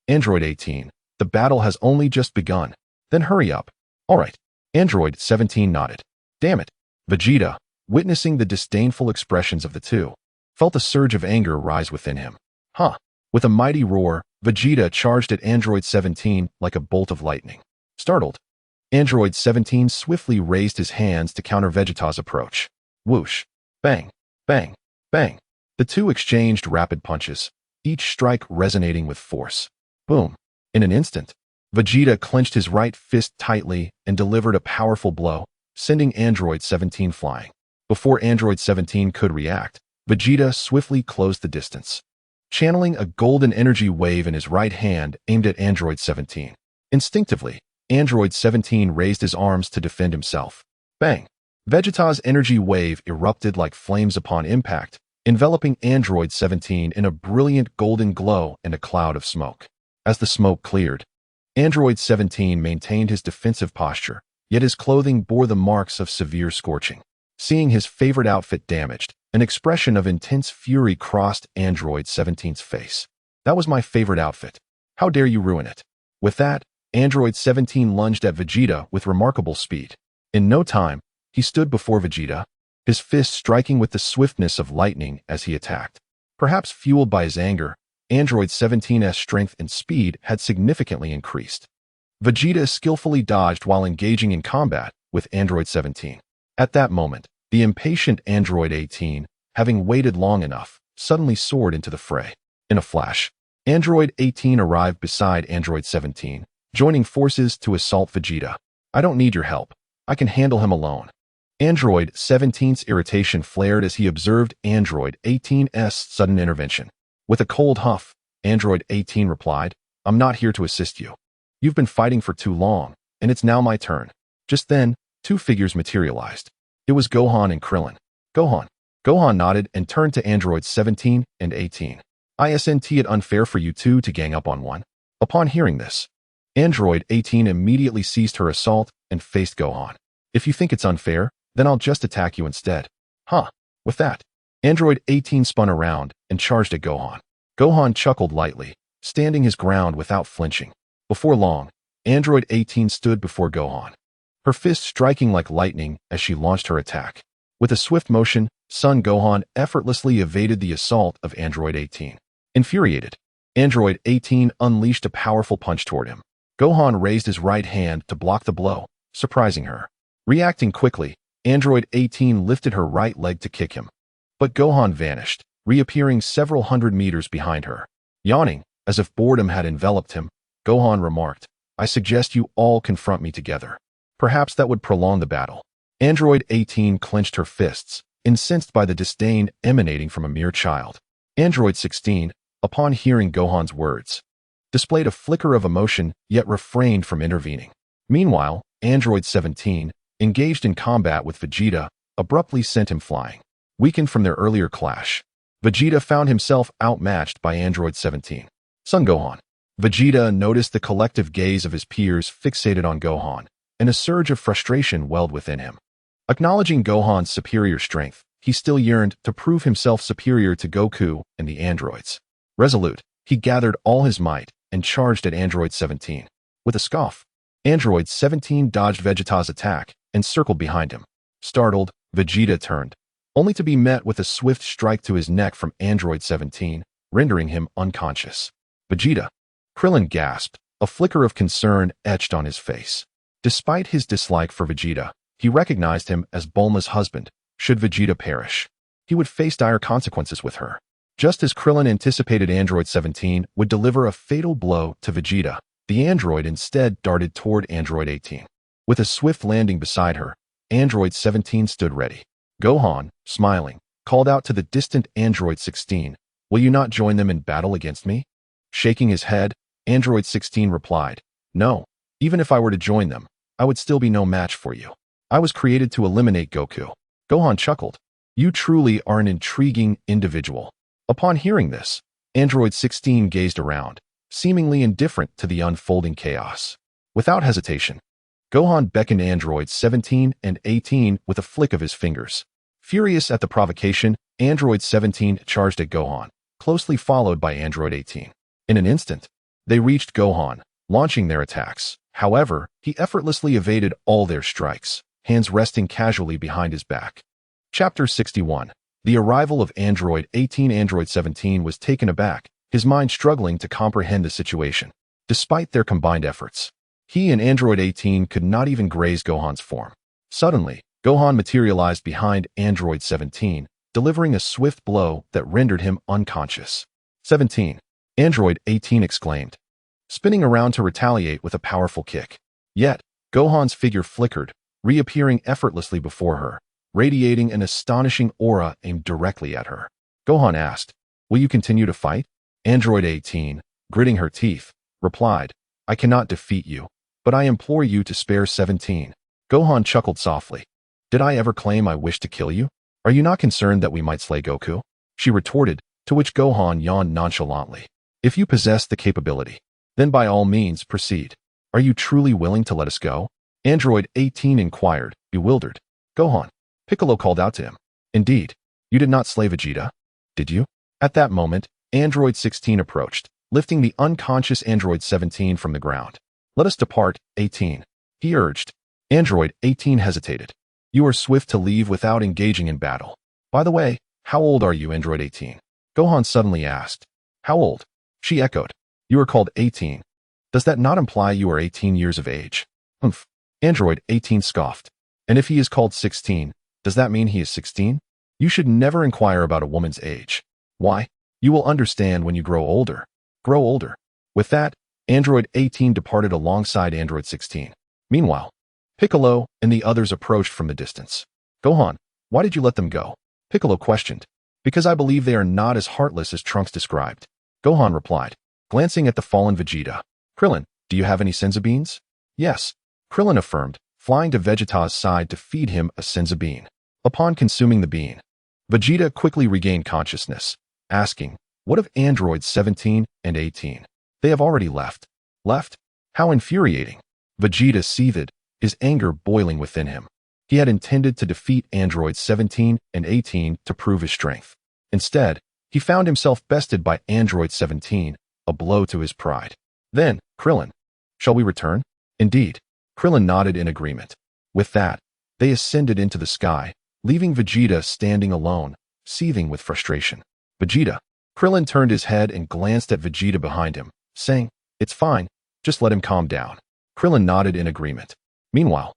Android 18, the battle has only just begun. Then hurry up. All right. Android 17 nodded. Damn it. Vegeta, witnessing the disdainful expressions of the two, felt a surge of anger rise within him. Huh. With a mighty roar, Vegeta charged at Android 17 like a bolt of lightning. Startled, Android 17 swiftly raised his hands to counter Vegeta's approach. Whoosh. Bang. Bang. Bang. The two exchanged rapid punches, each strike resonating with force. Boom. In an instant, Vegeta clenched his right fist tightly and delivered a powerful blow, sending Android 17 flying. Before Android 17 could react, Vegeta swiftly closed the distance, channeling a golden energy wave in his right hand aimed at Android 17. Instinctively, Android 17 raised his arms to defend himself. Bang! Vegeta's energy wave erupted like flames upon impact, enveloping Android 17 in a brilliant golden glow and a cloud of smoke. As the smoke cleared, Android 17 maintained his defensive posture, yet his clothing bore the marks of severe scorching. Seeing his favorite outfit damaged, an expression of intense fury crossed Android 17's face. That was my favorite outfit. How dare you ruin it? With that, Android 17 lunged at Vegeta with remarkable speed. In no time, he stood before Vegeta, his fist striking with the swiftness of lightning as he attacked. Perhaps fueled by his anger, Android 17's strength and speed had significantly increased. Vegeta skillfully dodged while engaging in combat with Android 17. At that moment, the impatient Android 18, having waited long enough, suddenly soared into the fray. In a flash, Android 18 arrived beside Android 17, joining forces to assault Vegeta. I don't need your help. I can handle him alone. Android 17's irritation flared as he observed Android 18's sudden intervention. With a cold huff, Android 18 replied, I'm not here to assist you. You've been fighting for too long, and it's now my turn. Just then, two figures materialized. It was Gohan and Krillin. Gohan nodded and turned to Androids 17 and 18. Isn't it unfair for you two to gang up on one? Upon hearing this, Android 18 immediately ceased her assault and faced Gohan. If you think it's unfair, then I'll just attack you instead. Huh. With that, Android 18 spun around and charged at Gohan. Gohan chuckled lightly, standing his ground without flinching. Before long, Android 18 stood before Gohan, her fist striking like lightning as she launched her attack. With a swift motion, Son Gohan effortlessly evaded the assault of Android 18. Infuriated, Android 18 unleashed a powerful punch toward him. Gohan raised his right hand to block the blow, surprising her. Reacting quickly, Android 18 lifted her right leg to kick him. But Gohan vanished, reappearing several hundred meters behind her. Yawning, as if boredom had enveloped him, Gohan remarked, "I suggest you all confront me together. Perhaps that would prolong the battle." Android 18 clenched her fists, incensed by the disdain emanating from a mere child. Android 16, upon hearing Gohan's words, displayed a flicker of emotion yet refrained from intervening. Meanwhile, Android 17, engaged in combat with Vegeta, abruptly sent him flying. Weakened from their earlier clash, Vegeta found himself outmatched by Android 17. Son Gohan. Vegeta noticed the collective gaze of his peers fixated on Gohan, and a surge of frustration welled within him. Acknowledging Gohan's superior strength, he still yearned to prove himself superior to Goku and the androids. Resolute, he gathered all his might and charged at Android 17. With a scoff, Android 17 dodged Vegeta's attack and circled behind him. Startled, Vegeta turned, only to be met with a swift strike to his neck from Android 17, rendering him unconscious. Vegeta. Krillin gasped, a flicker of concern etched on his face. Despite his dislike for Vegeta, he recognized him as Bulma's husband. Should Vegeta perish, he would face dire consequences with her. Just as Krillin anticipated, Android 17 would deliver a fatal blow to Vegeta. The android instead darted toward Android 18. With a swift landing beside her, Android 17 stood ready. Gohan, smiling, called out to the distant Android 16, "Will you not join them in battle against me?" Shaking his head, Android 16 replied, "No, even if I were to join them, I would still be no match for you. I was created to eliminate Goku." Gohan chuckled, "You truly are an intriguing individual." Upon hearing this, Android 16 gazed around, seemingly indifferent to the unfolding chaos. Without hesitation, Gohan beckoned Androids 17 and 18 with a flick of his fingers. Furious at the provocation, Android 17 charged at Gohan, closely followed by Android 18. In an instant, they reached Gohan, launching their attacks. However, he effortlessly evaded all their strikes, hands resting casually behind his back. Chapter 61. The arrival of Android 18. Android 17 was taken aback, his mind struggling to comprehend the situation. Despite their combined efforts, he and Android 18 could not even graze Gohan's form. Suddenly, Gohan materialized behind Android 17, delivering a swift blow that rendered him unconscious. 17. Android 18 exclaimed, spinning around to retaliate with a powerful kick. Yet, Gohan's figure flickered, reappearing effortlessly before her, radiating an astonishing aura aimed directly at her. Gohan asked, "Will you continue to fight?" Android 18, gritting her teeth, replied, "I cannot defeat you, but I implore you to spare 17. Gohan chuckled softly. "Did I ever claim I wish to kill you? Are you not concerned that we might slay Goku?" She retorted, to which Gohan yawned nonchalantly. "If you possess the capability, then by all means proceed. Are you truly willing to let us go?" Android 18 inquired, bewildered. "Gohan." Piccolo called out to him. "Indeed, you did not slay Vegeta, did you?" At that moment, Android 16 approached, lifting the unconscious Android 17 from the ground. "Let us depart, 18, he urged. Android 18 hesitated. "You are swift to leave without engaging in battle. By the way, how old are you, Android 18? Gohan suddenly asked. "How old?" She echoed. "You are called 18. Does that not imply you are 18 years of age?" "Humph." Android 18 scoffed. "And if he is called 16, does that mean he is 16? You should never inquire about a woman's age. Why? You will understand when you grow older. Grow older." With that, Android 18 departed alongside Android 16. Meanwhile, Piccolo and the others approached from the distance. "Gohan, why did you let them go?" Piccolo questioned. "Because I believe they are not as heartless as Trunks described," Gohan replied, glancing at the fallen Vegeta. "Krillin, do you have any senzu beans?" "Yes," Krillin affirmed, flying to Vegeta's side to feed him a senzu bean. Upon consuming the bean, Vegeta quickly regained consciousness, asking, "What of androids 17 and 18? They have already left." "Left? How infuriating!" Vegeta seethed, his anger boiling within him. He had intended to defeat androids 17 and 18 to prove his strength. Instead, he found himself bested by android 17, a blow to his pride. Then, Krillin. Shall we return? Indeed. Krillin nodded in agreement. With that, they ascended into the sky, leaving Vegeta standing alone, seething with frustration. Vegeta. Krillin turned his head and glanced at Vegeta behind him, saying, "It's fine, just let him calm down." Krillin nodded in agreement. Meanwhile,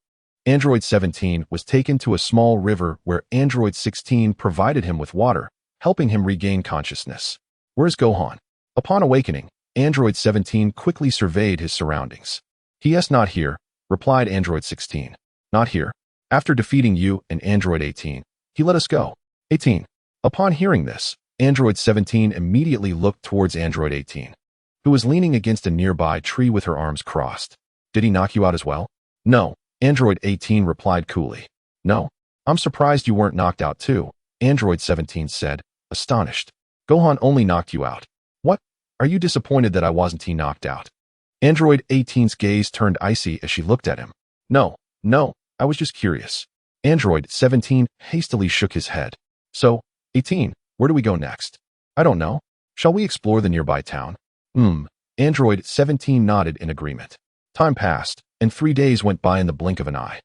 Android 17 was taken to a small river where Android 16 provided him with water, helping him regain consciousness. Where's Gohan? Upon awakening, Android 17 quickly surveyed his surroundings. "He is not here," replied Android 16. "Not here. After defeating you and Android 18, he let us go." 18. Upon hearing this, Android 17 immediately looked towards Android 18, who was leaning against a nearby tree with her arms crossed. "Did he knock you out as well?" "No," Android 18 replied coolly. "No? I'm surprised you weren't knocked out too," Android 17 said, astonished. "Gohan only knocked you out. What? Are you disappointed that I wasn't knocked out?" Android 18's gaze turned icy as she looked at him. No, I was just curious." Android 17 hastily shook his head. "So, 18, where do we go next?" "I don't know. Shall we explore the nearby town?" Android 17 nodded in agreement. Time passed, and 3 days went by in the blink of an eye.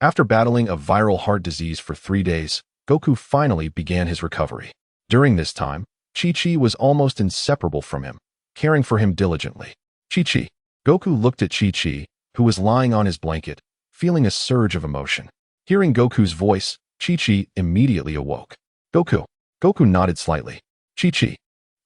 After battling a viral heart disease for 3 days, Goku finally began his recovery. During this time, Chi-Chi was almost inseparable from him, caring for him diligently. Chi-Chi. Goku looked at Chi-Chi, who was lying on his blanket, feeling a surge of emotion. Hearing Goku's voice, Chi-Chi immediately awoke. "Goku." Goku nodded slightly. "Chi-Chi,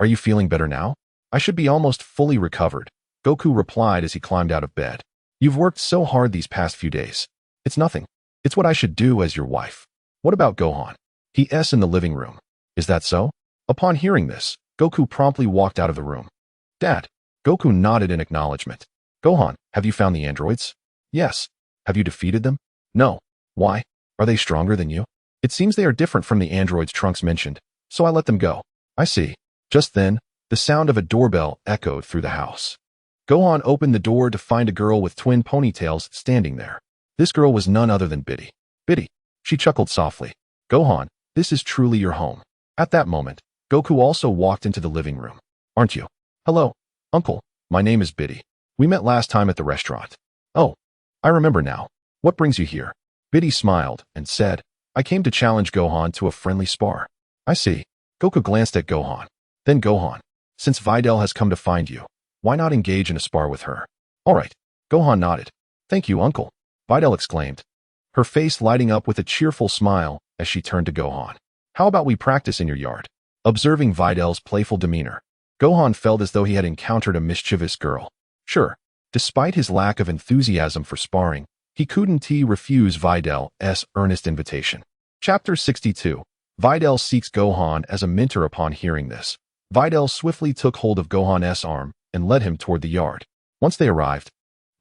are you feeling better now?" "I should be almost fully recovered," Goku replied as he climbed out of bed. "You've worked so hard these past few days." "It's nothing. It's what I should do as your wife." "What about Gohan?" "He's in the living room." "Is that so?" Upon hearing this, Goku promptly walked out of the room. "Dad." Goku nodded in acknowledgement. "Gohan, have you found the androids?" "Yes." "Have you defeated them?" "No." "Why? Are they stronger than you?" "It seems they are different from the androids Trunks mentioned, so I let them go." "I see." Just then, the sound of a doorbell echoed through the house. Gohan opened the door to find a girl with twin ponytails standing there. This girl was none other than Biddy. "Biddy." She chuckled softly. "Gohan, this is truly your home." At that moment, Goku also walked into the living room. "Aren't you?" "Hello, Uncle. My name is Biddy. We met last time at the restaurant." "Oh, I remember now. What brings you here?" Biddy smiled and said, "I came to challenge Gohan to a friendly spar." "I see." Goku glanced at Gohan. Then Gohan, since Videl has come to find you, why not engage in a spar with her? "All right." Gohan nodded. "Thank you, Uncle," Videl exclaimed, her face lighting up with a cheerful smile as she turned to Gohan. "How about we practice in your yard?" Observing Videl's playful demeanor, Gohan felt as though he had encountered a mischievous girl. Sure, despite his lack of enthusiasm for sparring, he couldn't refuse Videl's earnest invitation. Chapter 62. Videl seeks Gohan as a mentor. Upon hearing this, Videl swiftly took hold of Gohan's arm and led him toward the yard. Once they arrived,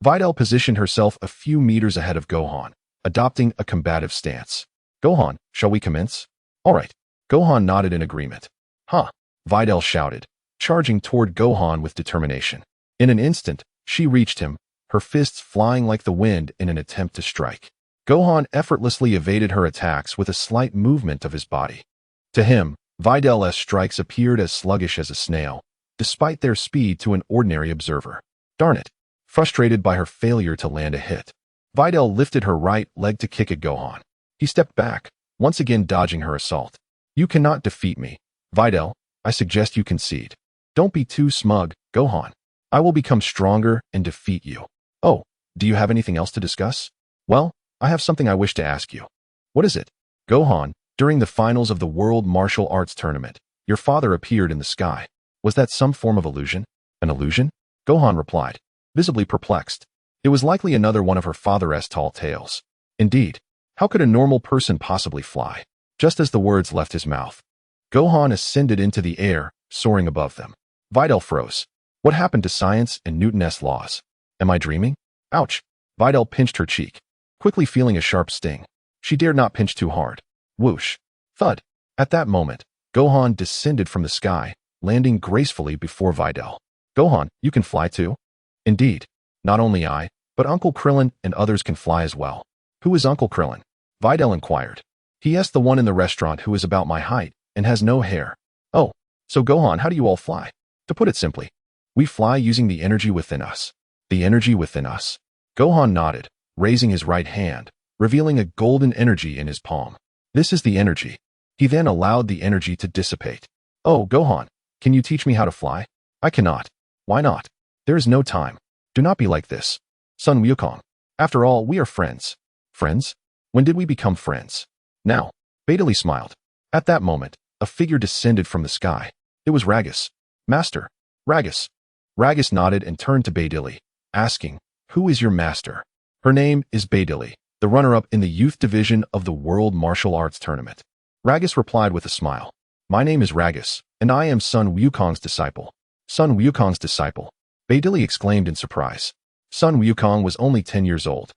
Videl positioned herself a few meters ahead of Gohan, adopting a combative stance. "Gohan, shall we commence?" "All right." Gohan nodded in agreement. "Huh!" Videl shouted, charging toward Gohan with determination. In an instant, she reached him, her fists flying like the wind in an attempt to strike. Gohan effortlessly evaded her attacks with a slight movement of his body. To him, Videl's strikes appeared as sluggish as a snail, despite their speed to an ordinary observer. Darn it! Frustrated by her failure to land a hit, Videl lifted her right leg to kick at Gohan. He stepped back, once again dodging her assault. "You cannot defeat me, Videl. I suggest you concede." "Don't be too smug, Gohan. I will become stronger and defeat you." "Oh, do you have anything else to discuss?" "Well, I have something I wish to ask you." "What is it?" "Gohan, during the finals of the World Martial Arts Tournament, your father appeared in the sky. Was that some form of illusion?" "An illusion?" Gohan replied, visibly perplexed. It was likely another one of her father's tall tales. Indeed, how could a normal person possibly fly? Just as the words left his mouth, Gohan ascended into the air, soaring above them. Videl froze. What happened to science and Newton's laws? Am I dreaming? Ouch! Videl pinched her cheek, quickly feeling a sharp sting. She dared not pinch too hard. Whoosh! Thud! At that moment, Gohan descended from the sky, landing gracefully before Videl. "Gohan, you can fly too?" "Indeed. Not only I, But Uncle Krillin and others can fly as well. Who is Uncle Krillin? Videl inquired. He asked the one in the restaurant who is about my height and has no hair. Oh, so Gohan, how do you all fly? To put it simply, we fly using the energy within us. The energy within us. Gohan nodded, raising his right hand, revealing a golden energy in his palm. This is the energy. He then allowed the energy to dissipate. Oh, Gohan, can you teach me how to fly? I cannot. Why not? There is no time. Do not be like this. Son Wukong. After all, we are friends. Friends? When did we become friends? Now. Beidili smiled. At that moment, a figure descended from the sky. It was Ragus. Master. Ragus. Ragus nodded and turned to Beidili, asking, Who is your master? Her name is Beidili, the runner-up in the youth division of the World Martial Arts Tournament. Ragus replied with a smile. My name is Ragus, and I am Son Wukong's disciple. Son Wukong's disciple. Beidili exclaimed in surprise. Son Wukong was only 10 years old.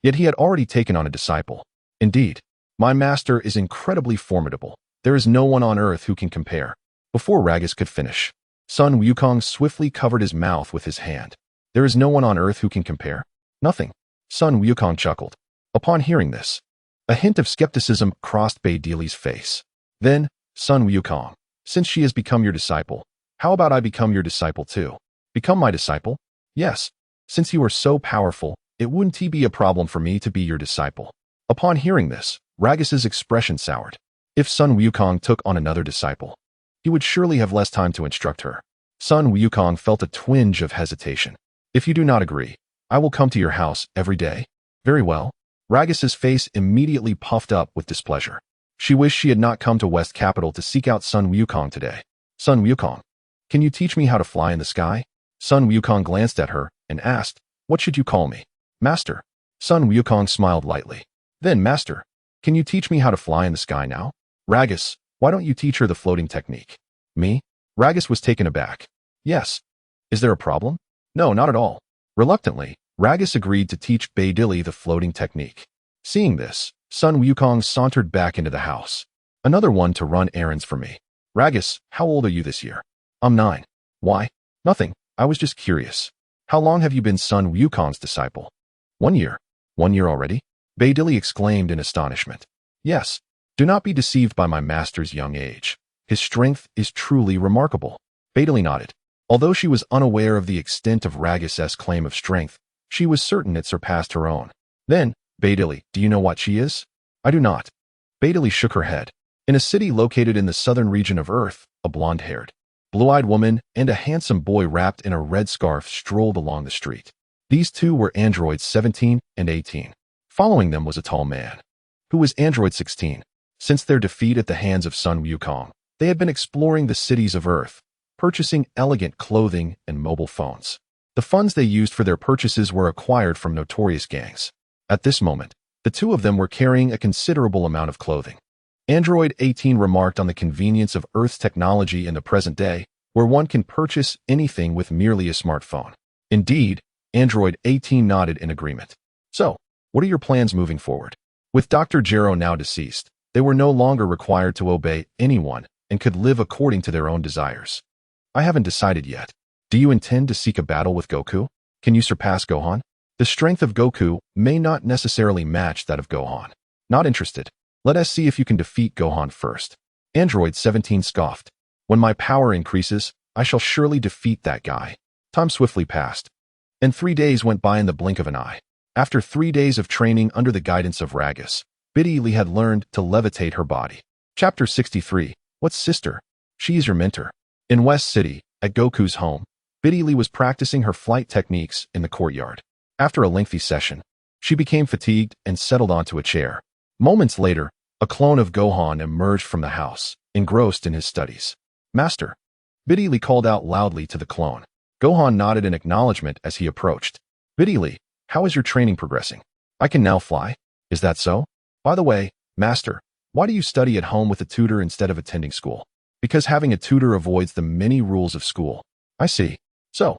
Yet he had already taken on a disciple. Indeed, my master is incredibly formidable. There is no one on earth who can compare. Before Ragus could finish, Son Wukong swiftly covered his mouth with his hand. There is no one on earth who can compare? Nothing. Son Wukong chuckled. Upon hearing this, a hint of skepticism crossed Beidili's face. Then, Son Wukong, since she has become your disciple, how about I become your disciple too? Become my disciple? Yes. Since you are so powerful, it wouldn't be a problem for me to be your disciple. Upon hearing this, Ragus's expression soured. If Son Wukong took on another disciple, he would surely have less time to instruct her. Son Wukong felt a twinge of hesitation. If you do not agree, I will come to your house every day. Very well. Ragus's face immediately puffed up with displeasure. She wished she had not come to West Capital to seek out Son Wukong today. Son Wukong, can you teach me how to fly in the sky? Son Wukong glanced at her and asked, What should you call me? Master. Son Wukong smiled lightly. Then, Master, can you teach me how to fly in the sky now? Ragus, why don't you teach her the floating technique? Me? Ragus was taken aback. Yes. Is there a problem? No, not at all. Reluctantly, Ragus agreed to teach Beidili the floating technique. Seeing this, Son Wukong sauntered back into the house. Another one to run errands for me. Ragus, how old are you this year? I'm 9. Why? Nothing. I was just curious. How long have you been Son Wukong's disciple? 1 year. 1 year already? Beidili exclaimed in astonishment. Yes. Do not be deceived by my master's young age. His strength is truly remarkable. Beidili nodded. Although she was unaware of the extent of Ragus's claim of strength, she was certain it surpassed her own. Then, Beidili, do you know what she is? I do not. Beidili shook her head. In a city located in the southern region of Earth, a blonde-haired, blue-eyed woman and a handsome boy wrapped in a red scarf strolled along the street. These two were androids 17 and 18. Following them was a tall man, who was android 16. Since their defeat at the hands of Son Wukong, they had been exploring the cities of Earth, purchasing elegant clothing and mobile phones. The funds they used for their purchases were acquired from notorious gangs. At this moment, the two of them were carrying a considerable amount of clothing. Android 18 remarked on the convenience of Earth's technology in the present day, where one can purchase anything with merely a smartphone. Indeed, Android 18 nodded in agreement. So, what are your plans moving forward? With Dr. Gero now deceased, they were no longer required to obey anyone and could live according to their own desires. I haven't decided yet. Do you intend to seek a battle with Goku? Can you surpass Gohan? The strength of Goku may not necessarily match that of Gohan. Not interested. Let us see if you can defeat Gohan first. Android 17 scoffed. When my power increases, I shall surely defeat that guy. Time swiftly passed, and 3 days went by in the blink of an eye. After 3 days of training under the guidance of Ragus, Beidili had learned to levitate her body. Chapter 63. What's sister? She is your mentor. In West City, at Goku's home, Beidili was practicing her flight techniques in the courtyard. After a lengthy session, she became fatigued and settled onto a chair. Moments later, a clone of Gohan emerged from the house, engrossed in his studies. Master. Beidili called out loudly to the clone. Gohan nodded in acknowledgement as he approached. Beidili, how is your training progressing? I can now fly. Is that so? By the way, Master, why do you study at home with a tutor instead of attending school? Because having a tutor avoids the many rules of school. I see. So,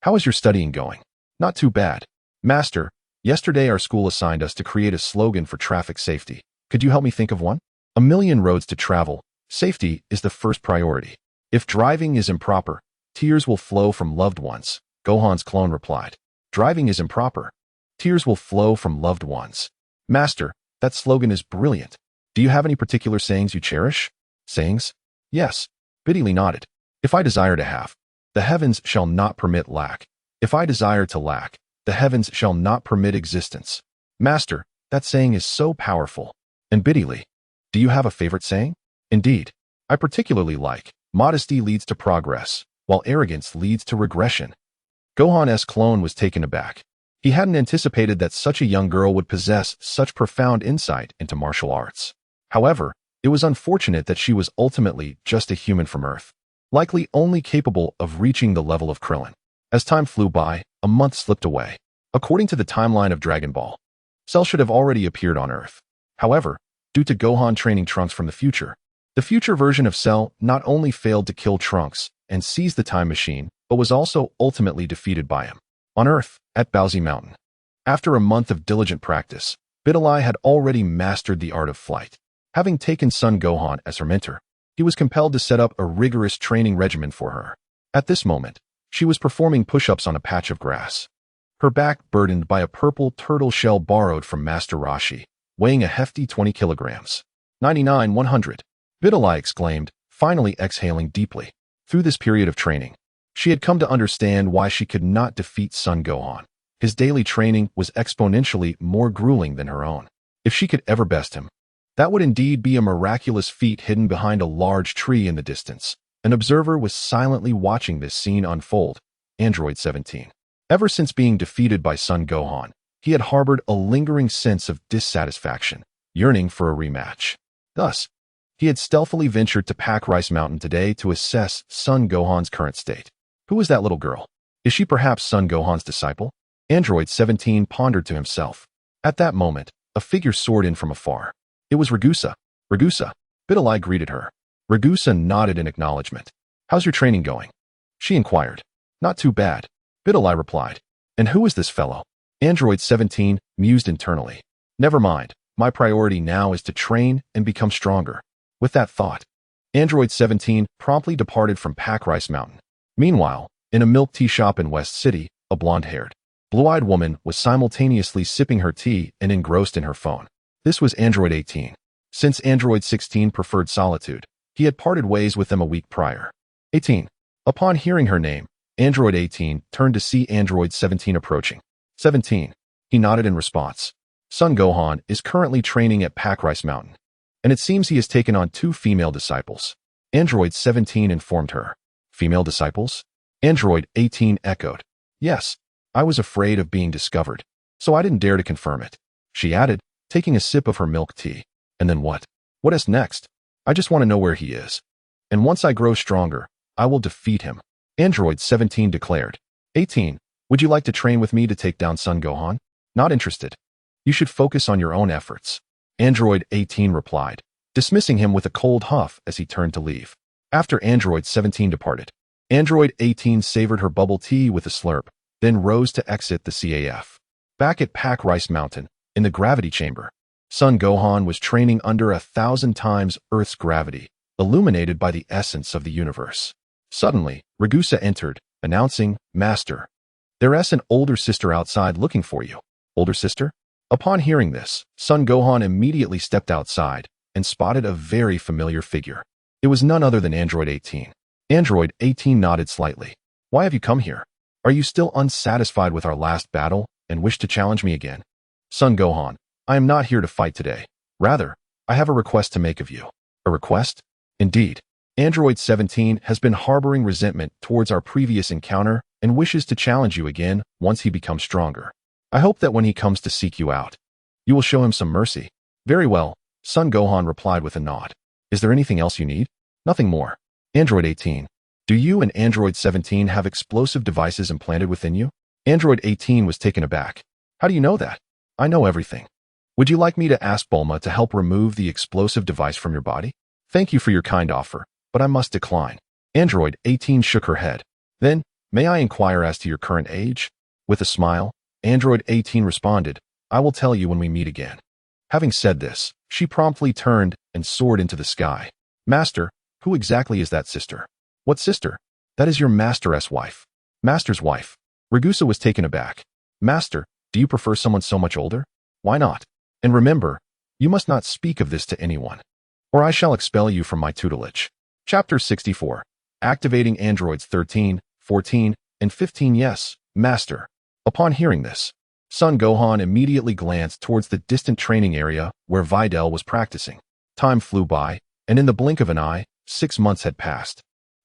how is your studying going? Not too bad. Master, yesterday our school assigned us to create a slogan for traffic safety. Could you help me think of one? A million roads to travel. Safety is the first priority. If driving is improper, tears will flow from loved ones, Gohan's clone replied. Driving is improper. Tears will flow from loved ones. Master, that slogan is brilliant. Do you have any particular sayings you cherish? Sayings? Yes. Bitterly nodded. If I desire to have, the heavens shall not permit lack. If I desire to lack, the heavens shall not permit existence. Master, that saying is so powerful. And bitterly, do you have a favorite saying? Indeed, I particularly like, modesty leads to progress, while arrogance leads to regression. Gohan's clone was taken aback. He hadn't anticipated that such a young girl would possess such profound insight into martial arts. However, it was unfortunate that she was ultimately just a human from Earth, likely only capable of reaching the level of Krillin. As time flew by, a month slipped away. According to the timeline of Dragon Ball, Cell should have already appeared on Earth. However, due to Gohan training Trunks from the future version of Cell not only failed to kill Trunks and seize the time machine, but was also ultimately defeated by him. On Earth, at Bowsy Mountain. After a month of diligent practice, Bitterly had already mastered the art of flight. Having taken Son Gohan as her mentor, he was compelled to set up a rigorous training regimen for her. At this moment, she was performing push-ups on a patch of grass, her back burdened by a purple turtle shell borrowed from Master Roshi, weighing a hefty 20 kilograms. 99-100. Bitterly exclaimed, finally exhaling deeply. Through this period of training, she had come to understand why she could not defeat Son Gohan. His daily training was exponentially more grueling than her own. If she could ever best him, that would indeed be a miraculous feat hidden behind a large tree in the distance. An observer was silently watching this scene unfold. Android 17. Ever since being defeated by Son Gohan, he had harbored a lingering sense of dissatisfaction, yearning for a rematch. Thus, he had stealthily ventured to Pack Rice Mountain today to assess Son Gohan's current state. Who is that little girl? Is she perhaps Son Gohan's disciple? Android 17 pondered to himself. At that moment, a figure soared in from afar. It was Ragusa. Ragusa. Bitterly greeted her. Ragusa nodded in acknowledgement. How's your training going? She inquired. Not too bad. Bitterly replied. And who is this fellow? Android 17 mused internally. Never mind. My priority now is to train and become stronger. With that thought, Android 17 promptly departed from Pack Rice Mountain. Meanwhile, in a milk tea shop in West City, a blonde-haired, blue-eyed woman was simultaneously sipping her tea and engrossed in her phone. This was Android 18. Since Android 16 preferred solitude, he had parted ways with them a week prior. 18. Upon hearing her name, Android 18 turned to see Android 17 approaching. 17. He nodded in response. Son Gohan is currently training at Pack Rice Mountain, and it seems he has taken on 2 female disciples. Android 17 informed her. Female disciples? Android 18 echoed. Yes, I was afraid of being discovered, so I didn't dare to confirm it. She added, taking a sip of her milk tea. And then what? What is next? I just want to know where he is. And once I grow stronger, I will defeat him. Android 17 declared. 18. Would you like to train with me to take down Son Gohan? Not interested. You should focus on your own efforts. Android 18 replied, dismissing him with a cold huff as he turned to leave. After Android 17 departed, Android 18 savored her bubble tea with a slurp, then rose to exit the CAF. Back at Pack Rice Mountain, in the gravity chamber, Son Gohan was training under 1,000 times Earth's gravity, illuminated by the essence of the universe. Suddenly, Ragusa entered, announcing, Master, there's an older sister outside looking for you. Older sister? Upon hearing this, Son Gohan immediately stepped outside and spotted a very familiar figure. It was none other than Android 18. Android 18 nodded slightly. Why have you come here? Are you still unsatisfied with our last battle and wish to challenge me again? Son Gohan, I am not here to fight today. Rather, I have a request to make of you. A request? Indeed. Android 17 has been harboring resentment towards our previous encounter and wishes to challenge you again once he becomes stronger. I hope that when he comes to seek you out, you will show him some mercy. Very well, Son Gohan replied with a nod. Is there anything else you need? Nothing more. Android 18. Do you and Android 17 have explosive devices implanted within you? Android 18 was taken aback. How do you know that? I know everything. Would you like me to ask Bulma to help remove the explosive device from your body? Thank you for your kind offer, but I must decline. Android 18 shook her head. Then, may I inquire as to your current age? With a smile, Android 18 responded, I will tell you when we meet again. Having said this, she promptly turned and soared into the sky. Master, who exactly is that sister? What sister? That is your Master's wife. Master's wife. Ragusa was taken aback. Master, Do you prefer someone so much older? Why not? And remember, you must not speak of this to anyone, or I shall expel you from my tutelage. Chapter 64. Activating Androids 13, 14, and 15. Yes, Master. Upon hearing this, Son Gohan immediately glanced towards the distant training area where Videl was practicing. Time flew by, and in the blink of an eye, 6 months had passed.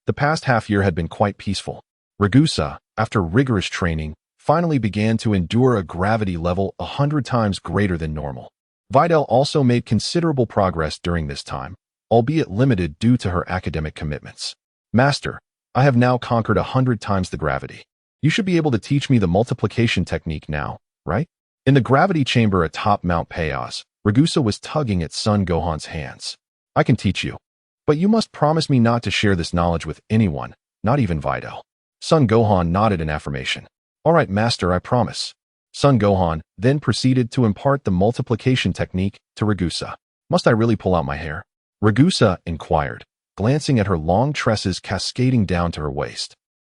The past half-year had been quite peaceful. Ragusa, after rigorous training, finally began to endure a gravity level 100 times greater than normal. Videl also made considerable progress during this time, albeit limited due to her academic commitments. Master, I have now conquered 100 times the gravity. You should be able to teach me the multiplication technique now, right? In the gravity chamber atop Mount Payos, Ragusa was tugging at Son Gohan's hands. I can teach you, but you must promise me not to share this knowledge with anyone, not even Videl. Son Gohan nodded in affirmation. All right, Master, I promise. Son Gohan then proceeded to impart the multiplication technique to Ragusa. Must I really pull out my hair? Ragusa inquired, glancing at her long tresses cascading down to her waist.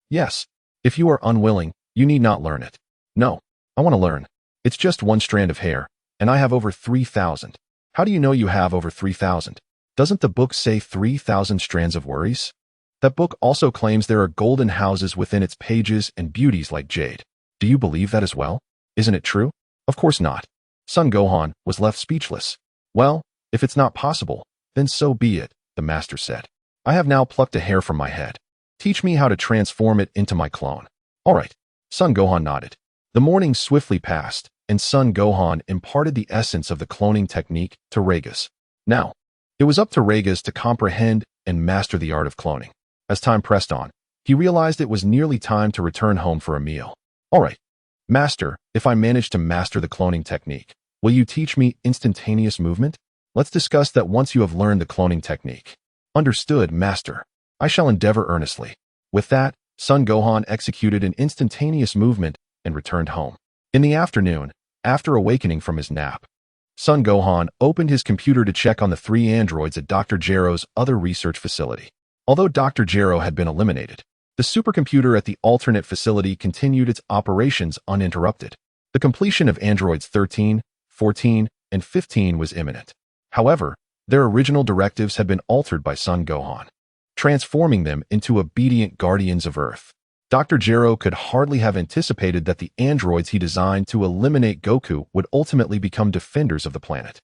Yes, if you are unwilling, you need not learn it. No, I want to learn. It's just one strand of hair, and I have over 3,000. How do you know you have over 3,000? Doesn't the book say 3,000 strands of worries? That book also claims there are golden houses within its pages and beauties like jade. Do you believe that as well? Isn't it true? Of course not. Son Gohan was left speechless. Well, if it's not possible, then so be it, the master said. I have now plucked a hair from my head. Teach me how to transform it into my clone. All right. Son Gohan nodded. The morning swiftly passed, and Son Gohan imparted the essence of the cloning technique to Ragas. Now, it was up to Ragas to comprehend and master the art of cloning. As time pressed on, he realized it was nearly time to return home for a meal. All right, Master, if I manage to master the cloning technique, will you teach me instantaneous movement? Let's discuss that once you have learned the cloning technique. Understood, Master. I shall endeavor earnestly. With that, Son Gohan executed an instantaneous movement and returned home. In the afternoon, after awakening from his nap, Son Gohan opened his computer to check on the 3 androids at Dr. Gero's other research facility. Although Dr. Gero had been eliminated, the supercomputer at the alternate facility continued its operations uninterrupted. The completion of androids 13, 14, and 15 was imminent. However, their original directives had been altered by Son Gohan, transforming them into obedient guardians of Earth. Dr. Gero could hardly have anticipated that the androids he designed to eliminate Goku would ultimately become defenders of the planet.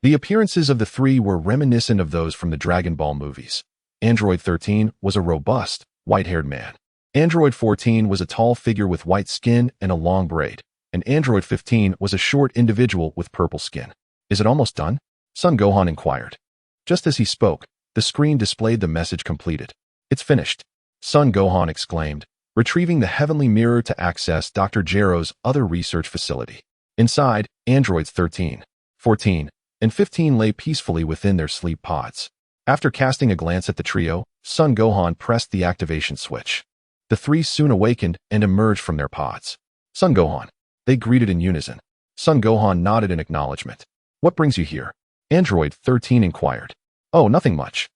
The appearances of the 3 were reminiscent of those from the Dragon Ball movies. Android 13 was a robust, white-haired man. Android 14 was a tall figure with white skin and a long braid, and Android 15 was a short individual with purple skin. Is it almost done? Son Gohan inquired. Just as he spoke, the screen displayed the message completed. It's finished, Son Gohan exclaimed, retrieving the heavenly mirror to access Dr. Gero's other research facility. Inside, androids 13, 14, and 15 lay peacefully within their sleep pods. After casting a glance at the trio, Son Gohan pressed the activation switch. The 3 soon awakened and emerged from their pods. Son Gohan. They greeted in unison. Son Gohan nodded in acknowledgement. What brings you here? Android 13 inquired. Oh, nothing much.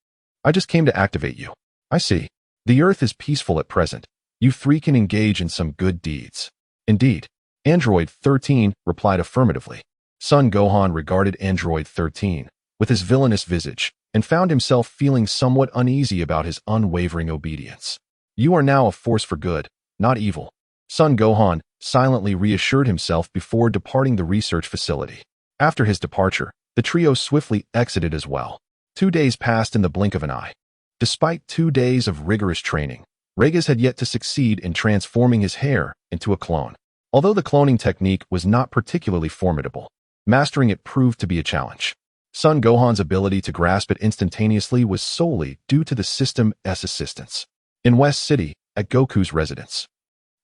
I just came to activate you. I see. The Earth is peaceful at present. You 3 can engage in some good deeds. Indeed. Android 13 replied affirmatively. Son Gohan regarded Android 13 with his villainous visage, and found himself feeling somewhat uneasy about his unwavering obedience. You are now a force for good, not evil. Son Gohan silently reassured himself before departing the research facility. After his departure, the trio swiftly exited as well. 2 days passed in the blink of an eye. Despite 2 days of rigorous training, Ragas had yet to succeed in transforming his hair into a clone. Although the cloning technique was not particularly formidable, mastering it proved to be a challenge. Son Gohan's ability to grasp it instantaneously was solely due to the system's assistance. In West City, at Goku's residence,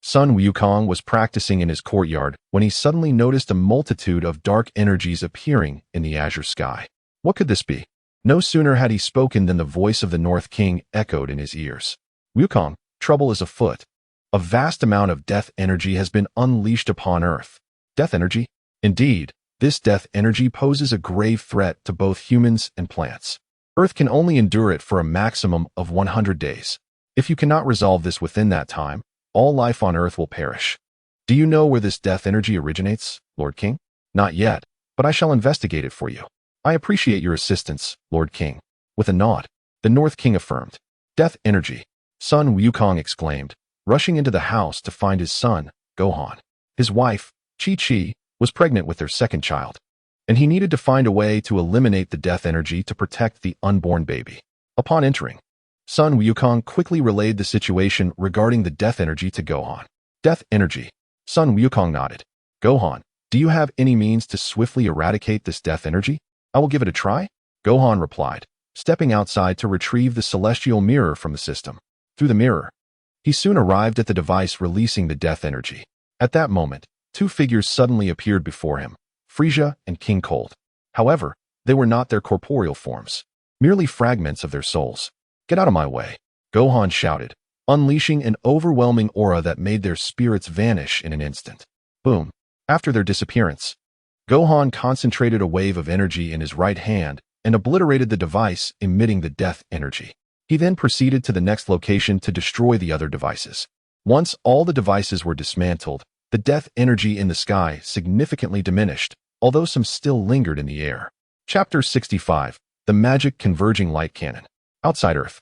Sun Wukong was practicing in his courtyard when he suddenly noticed a multitude of dark energies appearing in the azure sky. What could this be? No sooner had he spoken than the voice of the North King echoed in his ears. Wukong, trouble is afoot. A vast amount of death energy has been unleashed upon Earth. Death energy? Indeed. This death energy poses a grave threat to both humans and plants. Earth can only endure it for a maximum of 100 days. If you cannot resolve this within that time, all life on Earth will perish. Do you know where this death energy originates, Lord King? Not yet, but I shall investigate it for you. I appreciate your assistance, Lord King. With a nod, the North King affirmed. Death energy, Son Wukong exclaimed, rushing into the house to find his son, Gohan. His wife, Chi-Chi, was pregnant with their second child, and he needed to find a way to eliminate the death energy to protect the unborn baby. Upon entering, Son Wukong quickly relayed the situation regarding the death energy to Gohan. Death energy, Son Wukong nodded. Gohan, do you have any means to swiftly eradicate this death energy? I will give it a try, Gohan replied, stepping outside to retrieve the celestial mirror from the system. Through the mirror, he soon arrived at the device releasing the death energy. At that moment, two figures suddenly appeared before him, Frieza and King Cold. However, they were not their corporeal forms, merely fragments of their souls. Get out of my way, Gohan shouted, unleashing an overwhelming aura that made their spirits vanish in an instant. Boom. After their disappearance, Gohan concentrated a wave of energy in his right hand and obliterated the device emitting the death energy. He then proceeded to the next location to destroy the other devices. Once all the devices were dismantled, the death energy in the sky significantly diminished, although some still lingered in the air. Chapter 65. The Magic Converging Light Cannon. Outside Earth,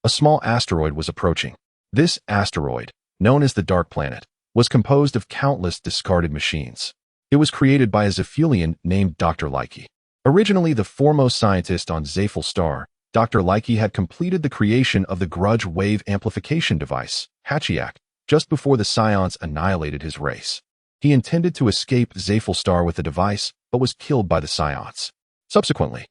a small asteroid was approaching. This asteroid, known as the Dark Planet, was composed of countless discarded machines. It was created by a Zephylian named Dr. Likey. Originally the foremost scientist on Zephyl Star, Dr. Likey had completed the creation of the Grudge Wave Amplification device, Hachiak, just before the Scions annihilated his race. He intended to escape Zephyl Star with the device, but was killed by the Scions. Subsequently,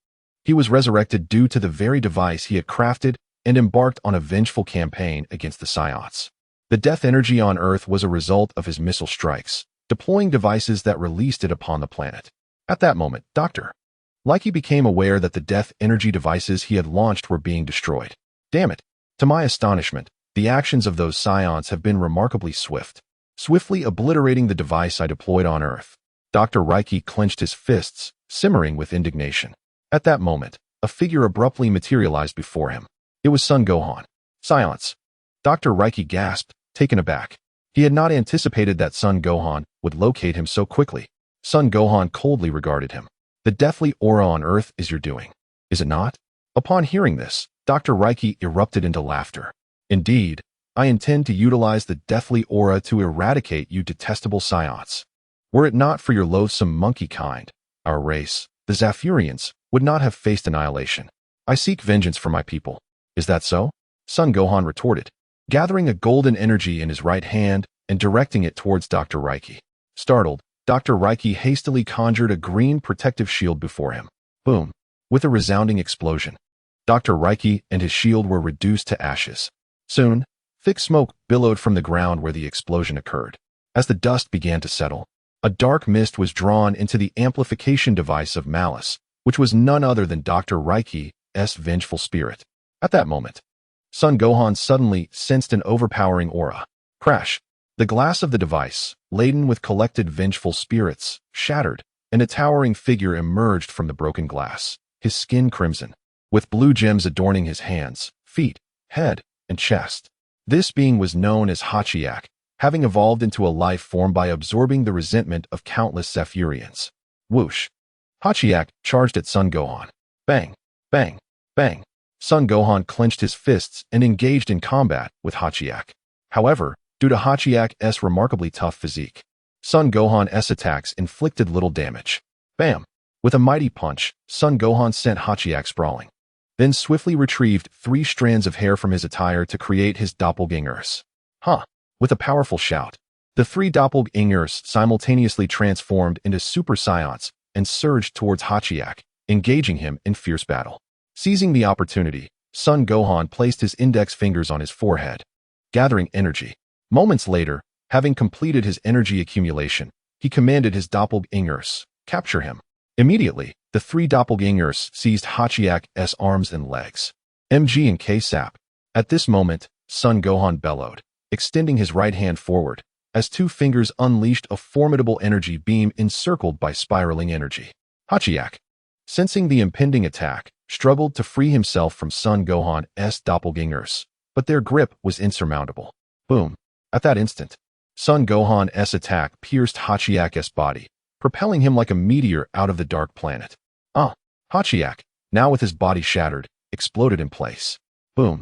he was resurrected due to the very device he had crafted and embarked on a vengeful campaign against the Scions. The death energy on Earth was a result of his missile strikes, deploying devices that released it upon the planet. At that moment, Dr. Likey became aware that the death energy devices he had launched were being destroyed. Damn it! To my astonishment, the actions of those Scions have been remarkably swift. Swiftly obliterating the device I deployed on Earth, Dr. Likey clenched his fists, simmering with indignation. At that moment, a figure abruptly materialized before him. It was Son Gohan. Scions! Dr. Likey gasped, taken aback. He had not anticipated that Son Gohan would locate him so quickly. Son Gohan coldly regarded him. The deathly aura on Earth is your doing, is it not? Upon hearing this, Dr. Likey erupted into laughter. Indeed, I intend to utilize the deathly aura to eradicate you detestable Scions. Were it not for your loathsome monkey kind, our race, the Zephyrians, would not have faced annihilation. I seek vengeance for my people. Is that so? Son Gohan retorted, gathering a golden energy in his right hand and directing it towards Dr. Likey. Startled, Dr. Likey hastily conjured a green protective shield before him. Boom! With a resounding explosion, Dr. Likey and his shield were reduced to ashes. Soon, thick smoke billowed from the ground where the explosion occurred. As the dust began to settle, a dark mist was drawn into the amplification device of Malice, which was none other than Dr. Likey's vengeful spirit. At that moment, Son Gohan suddenly sensed an overpowering aura. Crash! The glass of the device, laden with collected vengeful spirits, shattered, and a towering figure emerged from the broken glass, his skin crimson, with blue gems adorning his hands, feet, head, and chest. This being was known as Hachiak, having evolved into a life form by absorbing the resentment of countless Zephyrians. Whoosh! Hachiak charged at Son Gohan. Bang! Bang! Bang! Son Gohan clenched his fists and engaged in combat with Hachiak. However, due to Hachiak's remarkably tough physique, Son Gohan's attacks inflicted little damage. Bam! With a mighty punch, Son Gohan sent Hachiak sprawling, then swiftly retrieved 3 strands of hair from his attire to create his doppelgangers. Huh! With a powerful shout, the 3 doppelgangers simultaneously transformed into Super Scions and surged towards Hachiak, engaging him in fierce battle. Seizing the opportunity, Son Gohan placed his index fingers on his forehead, gathering energy. Moments later, having completed his energy accumulation, he commanded his doppelgangers, capture him. Immediately, the 3 doppelgangers seized Hachiak's arms and legs. MG and K-Sap. At this moment, Son Gohan bellowed, extending his right hand forward, as 2 fingers unleashed a formidable energy beam encircled by spiraling energy. Hachiak, sensing the impending attack, struggled to free himself from Son Gohan's doppelgangers, but their grip was insurmountable. Boom! At that instant, Son Gohan's attack pierced Hachiak's body, propelling him like a meteor out of the dark planet. Hachiak, now with his body shattered, exploded in place. Boom.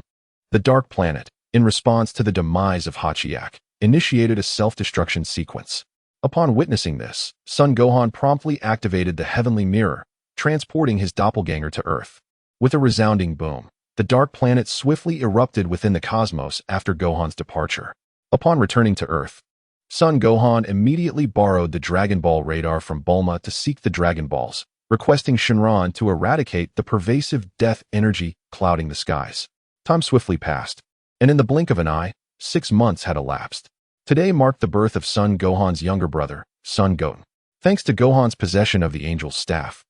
The dark planet, in response to the demise of Hachiak, initiated a self-destruction sequence. Upon witnessing this, Son Gohan promptly activated the heavenly mirror, transporting his doppelganger to Earth. With a resounding boom, the dark planet swiftly erupted within the cosmos after Gohan's departure. Upon returning to Earth, Son Gohan immediately borrowed the Dragon Ball radar from Bulma to seek the Dragon Balls, requesting Shenron to eradicate the pervasive death energy clouding the skies. Time swiftly passed, and in the blink of an eye, 6 months had elapsed. Today marked the birth of Son Gohan's younger brother, Son Goten. Thanks to Gohan's possession of the Angel's Staff,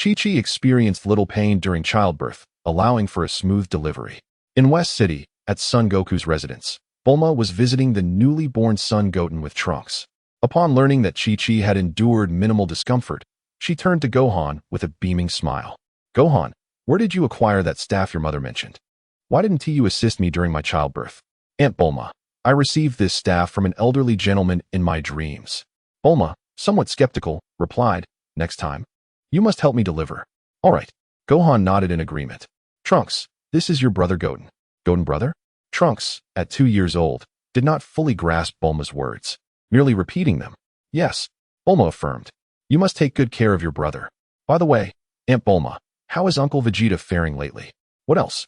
Chi-Chi experienced little pain during childbirth, allowing for a smooth delivery. In West City, at Son Goku's residence, Bulma was visiting the newly born son Goten with Trunks. Upon learning that Chi-Chi had endured minimal discomfort, she turned to Gohan with a beaming smile. "Gohan, where did you acquire that staff your mother mentioned? Why didn't you assist me during my childbirth?" "Aunt Bulma, I received this staff from an elderly gentleman in my dreams." Bulma, somewhat skeptical, replied, "Next time, you must help me deliver." "All right." Gohan nodded in agreement. "Trunks, this is your brother Goten." "Goten brother?" Trunks, at 2 years old, did not fully grasp Bulma's words, merely repeating them. "Yes," Bulma affirmed. "You must take good care of your brother. By the way, Aunt Bulma, how is Uncle Vegeta faring lately?" "What else?"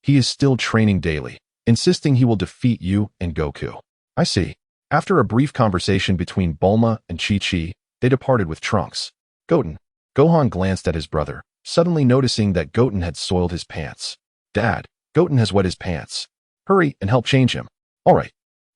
"He is still training daily, insisting he will defeat you and Goku." "I see." After a brief conversation between Bulma and Chi-Chi, they departed with Trunks. "Goten." Gohan glanced at his brother, suddenly noticing that Goten had soiled his pants. "Dad, Goten has wet his pants. Hurry and help change him." "All right.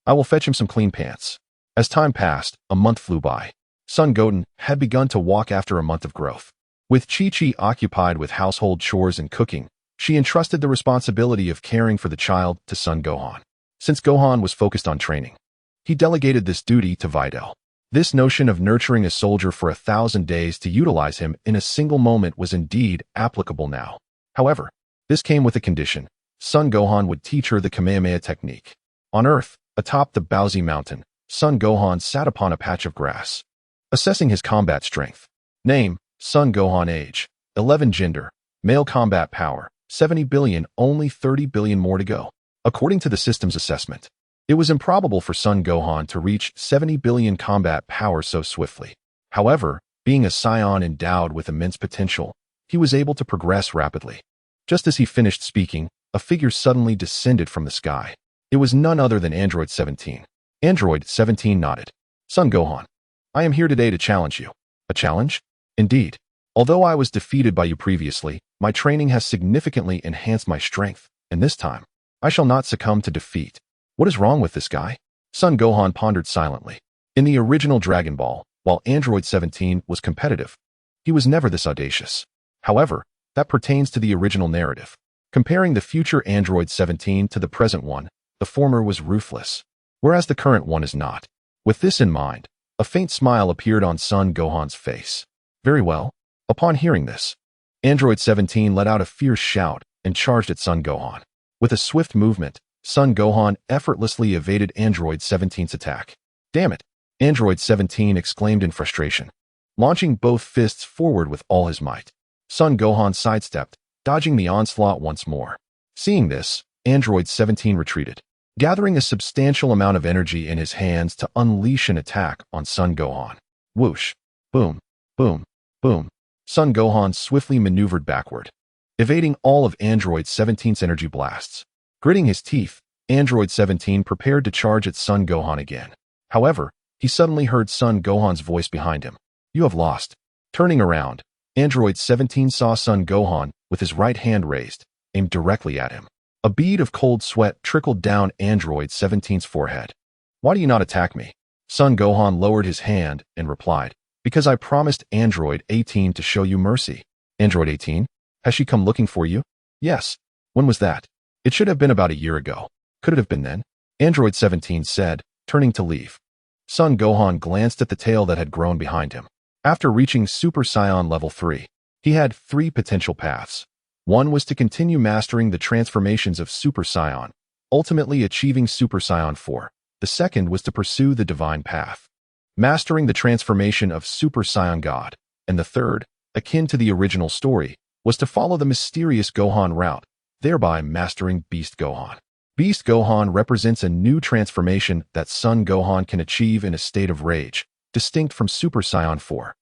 I will fetch him some clean pants." As time passed, a month flew by. Son Goten had begun to walk after a month of growth. With Chi-Chi occupied with household chores and cooking, she entrusted the responsibility of caring for the child to Son Gohan. Since Gohan was focused on training, he delegated this duty to Videl. This notion of nurturing a soldier for 1,000 days to utilize him in a single moment was indeed applicable now. However, this came with a condition. Son Gohan would teach her the Kamehameha technique. On Earth, atop the Baozi Mountain, Son Gohan sat upon a patch of grass, assessing his combat strength. Name, Son Gohan. Age, 11. Gender, male. Combat power, 70 billion, only 30 billion more to go. According to the system's assessment, it was improbable for Son Gohan to reach 70 billion combat power so swiftly. However, being a scion endowed with immense potential, he was able to progress rapidly. Just as he finished speaking, a figure suddenly descended from the sky. It was none other than Android 17. Android 17 nodded. "Son Gohan, I am here today to challenge you." "A challenge?" "Indeed. Although I was defeated by you previously, my training has significantly enhanced my strength, and this time, I shall not succumb to defeat." "What is wrong with this guy?" Son Gohan pondered silently. In the original Dragon Ball, while Android 17 was competitive, he was never this audacious. However, that pertains to the original narrative. Comparing the future Android 17 to the present one, the former was ruthless, whereas the current one is not. With this in mind, a faint smile appeared on Son Gohan's face. "Very well." Upon hearing this, Android 17 let out a fierce shout and charged at Son Gohan. With a swift movement, Son Gohan effortlessly evaded Android 17's attack. "Damn it!" Android 17 exclaimed in frustration, launching both fists forward with all his might. Son Gohan sidestepped, dodging the onslaught once more. Seeing this, Android 17 retreated, gathering a substantial amount of energy in his hands to unleash an attack on Son Gohan. Whoosh! Boom! Boom! Boom! Son Gohan swiftly maneuvered backward, evading all of Android 17's energy blasts. Gritting his teeth, Android 17 prepared to charge at Son Gohan again. However, he suddenly heard Son Gohan's voice behind him. "You have lost." Turning around, Android 17 saw Son Gohan with his right hand raised, aimed directly at him. A bead of cold sweat trickled down Android 17's forehead. "Why do you not attack me?" Son Gohan lowered his hand and replied, "Because I promised Android 18 to show you mercy." "Android 18? Has she come looking for you?" "Yes." "When was that?" "It should have been about a year ago." "Could it have been then?" Android 17 said, turning to leave. Son Gohan glanced at the tail that had grown behind him. After reaching Super Saiyan Level 3, he had 3 potential paths. One was to continue mastering the transformations of Super Saiyan, ultimately achieving Super Saiyan 4. The second was to pursue the divine path, mastering the transformation of Super Saiyan God. And the third, akin to the original story, was to follow the mysterious Gohan route, thereby mastering Beast Gohan. Beast Gohan represents a new transformation that Son Gohan can achieve in a state of rage, distinct from Super Saiyan 4,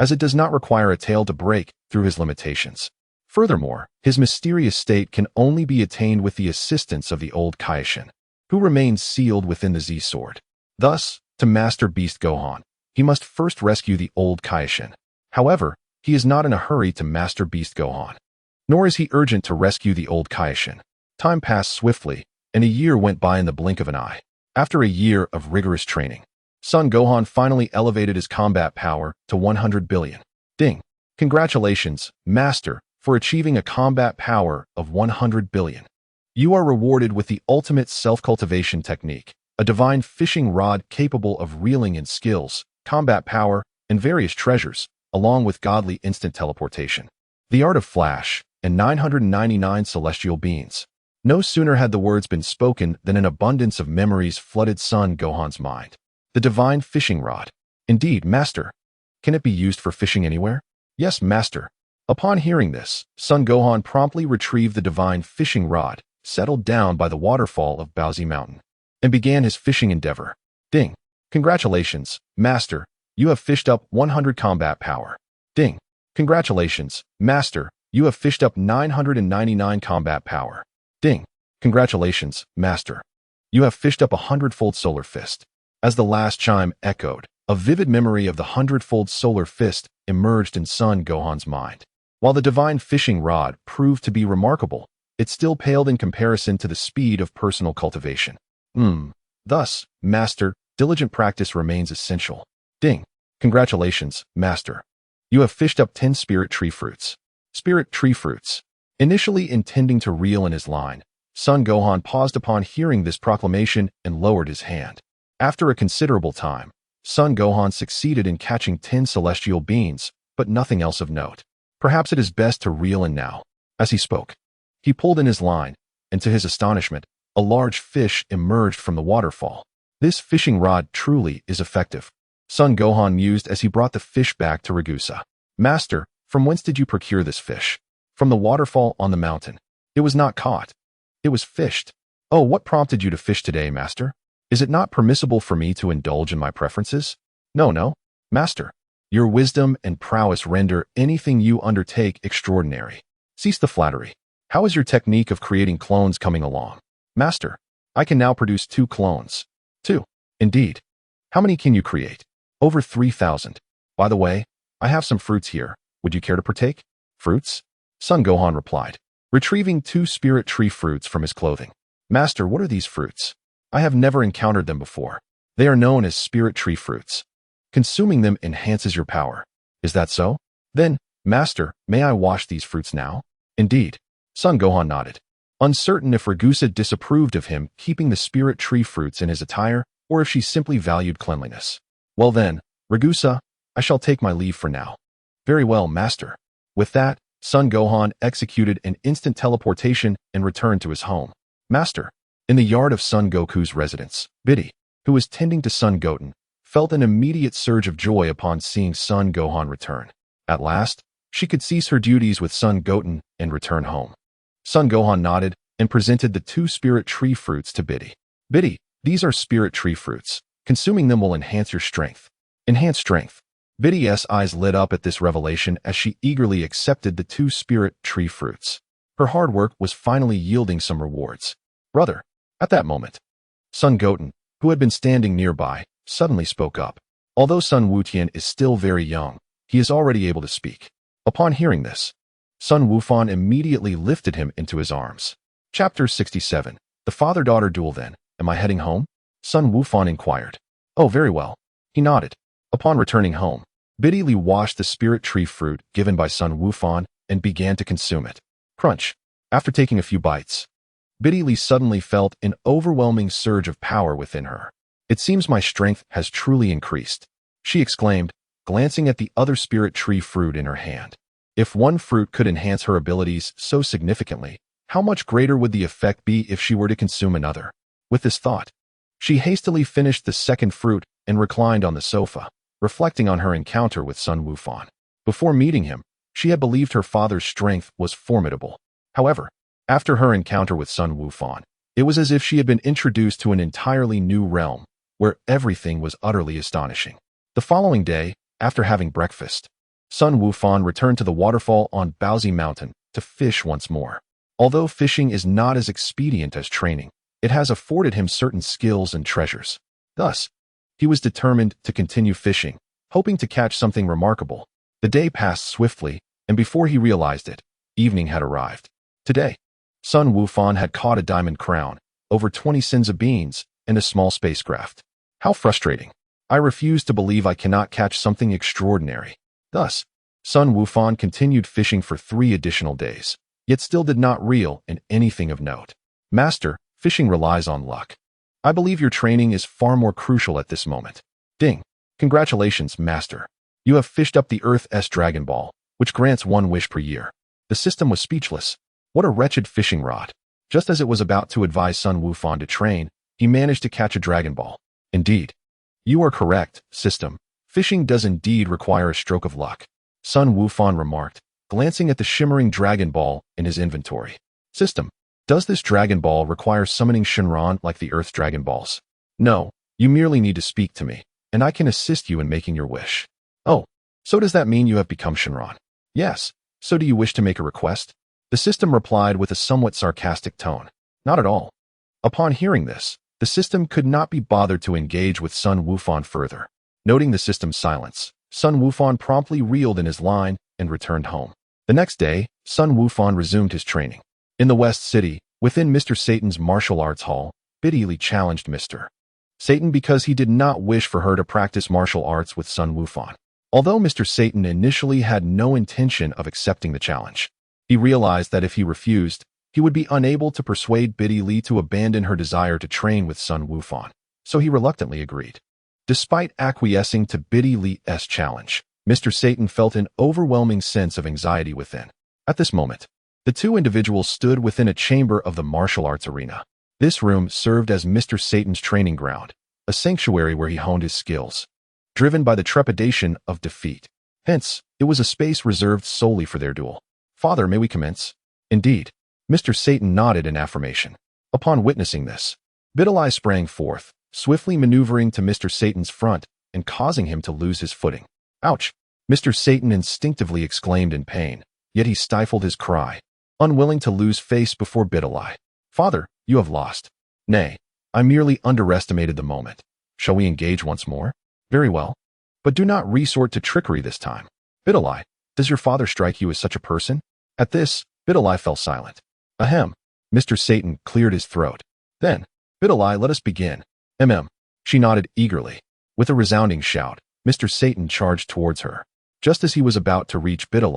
as it does not require a tail to break through his limitations. Furthermore, his mysterious state can only be attained with the assistance of the old Kaishin, who remains sealed within the Z-Sword. Thus, to master Beast Gohan, he must first rescue the old Kaishin. However, he is not in a hurry to master Beast Gohan, nor is he urgent to rescue the old Kaishin. Time passed swiftly, and a year went by in the blink of an eye. After a year of rigorous training, Son Gohan finally elevated his combat power to 100 billion. Ding! Congratulations, Master, for achieving a combat power of 100 billion. You are rewarded with the ultimate self-cultivation technique, a divine fishing rod capable of reeling in skills, combat power, and various treasures, along with godly instant teleportation. The art of Flash, and 999 celestial beings. No sooner had the words been spoken than an abundance of memories flooded Son Gohan's mind. The divine fishing rod. Indeed, Master. Can it be used for fishing anywhere? Yes, Master. Upon hearing this, Son Gohan promptly retrieved the divine fishing rod, settled down by the waterfall of Baozi Mountain, and began his fishing endeavor. Ding! Congratulations, Master. You have fished up 100 combat power. Ding! Congratulations, Master. You have fished up 999 combat power. Ding! Congratulations, Master. You have fished up 100-fold solar fist. As the last chime echoed, a vivid memory of the 100-fold solar fist emerged in Son Gohan's mind. While the divine fishing rod proved to be remarkable, it still paled in comparison to the speed of personal cultivation. Thus, Master, diligent practice remains essential. Ding! Congratulations, Master. You have fished up 10 spirit tree fruits. Spirit tree fruits. Initially intending to reel in his line, Son Gohan paused upon hearing this proclamation and lowered his hand. After a considerable time, Son Gohan succeeded in catching 10 celestial beings, but nothing else of note. Perhaps it is best to reel in now. As he spoke, he pulled in his line, and to his astonishment, a large fish emerged from the waterfall. This fishing rod truly is effective, Son Gohan mused as he brought the fish back to Ragusa. Master, from whence did you procure this fish? From the waterfall on the mountain. It was not caught. It was fished. Oh, what prompted you to fish today, Master? Is it not permissible for me to indulge in my preferences? No, Master. Your wisdom and prowess render anything you undertake extraordinary. Cease the flattery. How is your technique of creating clones coming along? Master, I can now produce 2 clones. 2. Indeed. How many can you create? Over 3,000. By the way, I have some fruits here. Would you care to partake? Fruits? Son Gohan replied, retrieving 2 spirit tree fruits from his clothing. Master, what are these fruits? I have never encountered them before. They are known as spirit tree fruits. Consuming them enhances your power. Is that so? Then, Master, may I wash these fruits now? Indeed. Son Gohan nodded, uncertain if Ragusa disapproved of him keeping the spirit tree fruits in his attire or if she simply valued cleanliness. Well then, Ragusa, I shall take my leave for now. Very well, Master. With that, Son Gohan executed an instant teleportation and returned to his home. Master. In the yard of Son Goku's residence, Biddy, who was tending to Son Goten, felt an immediate surge of joy upon seeing Son Gohan return. At last, she could cease her duties with Son Goten and return home. Son Gohan nodded and presented the 2 spirit tree fruits to Biddy. Biddy, these are spirit tree fruits. Consuming them will enhance your strength. Enhance strength. Biddy's eyes lit up at this revelation as she eagerly accepted the 2 spirit tree fruits. Her hard work was finally yielding some rewards. Brother. At that moment, Son Goten, who had been standing nearby, suddenly spoke up. Although Sun Wutian is still very young, he is already able to speak. Upon hearing this, Sun Wufan immediately lifted him into his arms. Chapter 67. The father-daughter duel then. Am I heading home? Sun Wufan inquired. Oh, very well. He nodded. Upon returning home, Biddy Li washed the spirit tree fruit given by Sun Wufan and began to consume it. Crunch. After taking a few bites, Biddy Li suddenly felt an overwhelming surge of power within her. It seems my strength has truly increased, she exclaimed, glancing at the other spirit tree fruit in her hand. If one fruit could enhance her abilities so significantly, how much greater would the effect be if she were to consume another? With this thought, She hastily finished the second fruit and reclined on the sofa, reflecting on her encounter with Sun Wufan. Before meeting him, she had believed her father's strength was formidable. However, after her encounter with Sun Wufan, it was as if she had been introduced to an entirely new realm, where everything was utterly astonishing. The following day, after having breakfast, Sun Wufan returned to the waterfall on Baozi Mountain to fish once more. Although fishing is not as expedient as training, it has afforded him certain skills and treasures. Thus, he was determined to continue fishing, hoping to catch something remarkable. The day passed swiftly, and before he realized it, evening had arrived. Today, Sun Wufan had caught a diamond crown, over 20 sins of beans, and a small spacecraft. How frustrating. I refuse to believe I cannot catch something extraordinary. Thus, Sun Wufan continued fishing for 3 additional days, yet still did not reel in anything of note. Master, fishing relies on luck. I believe your training is far more crucial at this moment. Ding. Congratulations, Master. You have fished up the Earth's Dragon Ball, which grants 1 wish per year. The system was speechless. What a wretched fishing rod. Just as it was about to advise Sun Wufan to train, he managed to catch a Dragon Ball. Indeed. You are correct, system. Fishing does indeed require a stroke of luck. Sun Wufan remarked, glancing at the shimmering Dragon Ball in his inventory. System. Does this Dragon Ball require summoning Shinran like the Earth's Dragon Balls? No, you merely need to speak to me, and I can assist you in making your wish. Oh, so does that mean you have become Shinran? Yes. So do you wish to make a request? The system replied with a somewhat sarcastic tone. Not at all. Upon hearing this, the system could not be bothered to engage with Sun Wufan further. Noting the system's silence, Sun Wufan promptly reeled in his line and returned home. The next day, Sun Wufan resumed his training. In the West City, within Mr. Satan's martial arts hall, Biddy challenged Mr. Satan because he did not wish for her to practice martial arts with Sun Wufan. Although Mr. Satan initially had no intention of accepting the challenge, he realized that if he refused, he would be unable to persuade Biddy to abandon her desire to train with Sun Wufan, so he reluctantly agreed. Despite acquiescing to Biddy's challenge, Mr. Satan felt an overwhelming sense of anxiety within. At this moment, the 2 individuals stood within a chamber of the martial arts arena. This room served as Mr. Satan's training ground, a sanctuary where he honed his skills, driven by the trepidation of defeat. Hence, it was a space reserved solely for their duel. Father, may we commence? Indeed. Mr. Satan nodded in affirmation. Upon witnessing this, Biddy sprang forth, swiftly maneuvering to Mr. Satan's front and causing him to lose his footing. Ouch! Mr. Satan instinctively exclaimed in pain, yet he stifled his cry, unwilling to lose face before Biddy. Father, you have lost. Nay, I merely underestimated the moment. Shall we engage once more? Very well. But do not resort to trickery this time. Biddy, does your father strike you as such a person? At this, Biddy fell silent. Ahem. Mr. Satan cleared his throat. Then, Biddy, let us begin. She nodded eagerly. With a resounding shout, Mr. Satan charged towards her. Just as he was about to reach Biddy,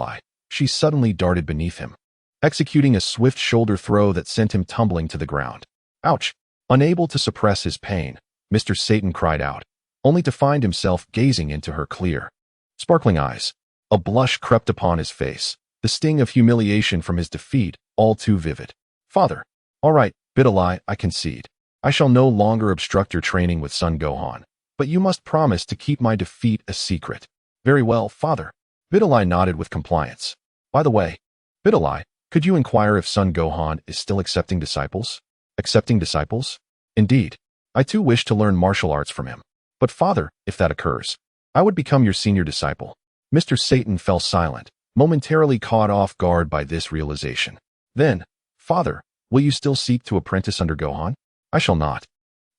she suddenly darted beneath him, executing a swift shoulder throw that sent him tumbling to the ground. Ouch! Unable to suppress his pain, Mr. Satan cried out, only to find himself gazing into her clear, sparkling eyes. A blush crept upon his face, the sting of humiliation from his defeat all too vivid. Father. All right, Biddy, I concede. I shall no longer obstruct your training with Son Gohan, but you must promise to keep my defeat a secret. Very well, Father. Biddy nodded with compliance. By the way, Biddy, could you inquire if Son Gohan is still accepting disciples? Accepting disciples? Indeed. I too wish to learn martial arts from him. But Father, if that occurs, I would become your senior disciple. Mr. Satan fell silent, momentarily caught off guard by this realization. Then, Father, will you still seek to apprentice under Gohan? I shall not.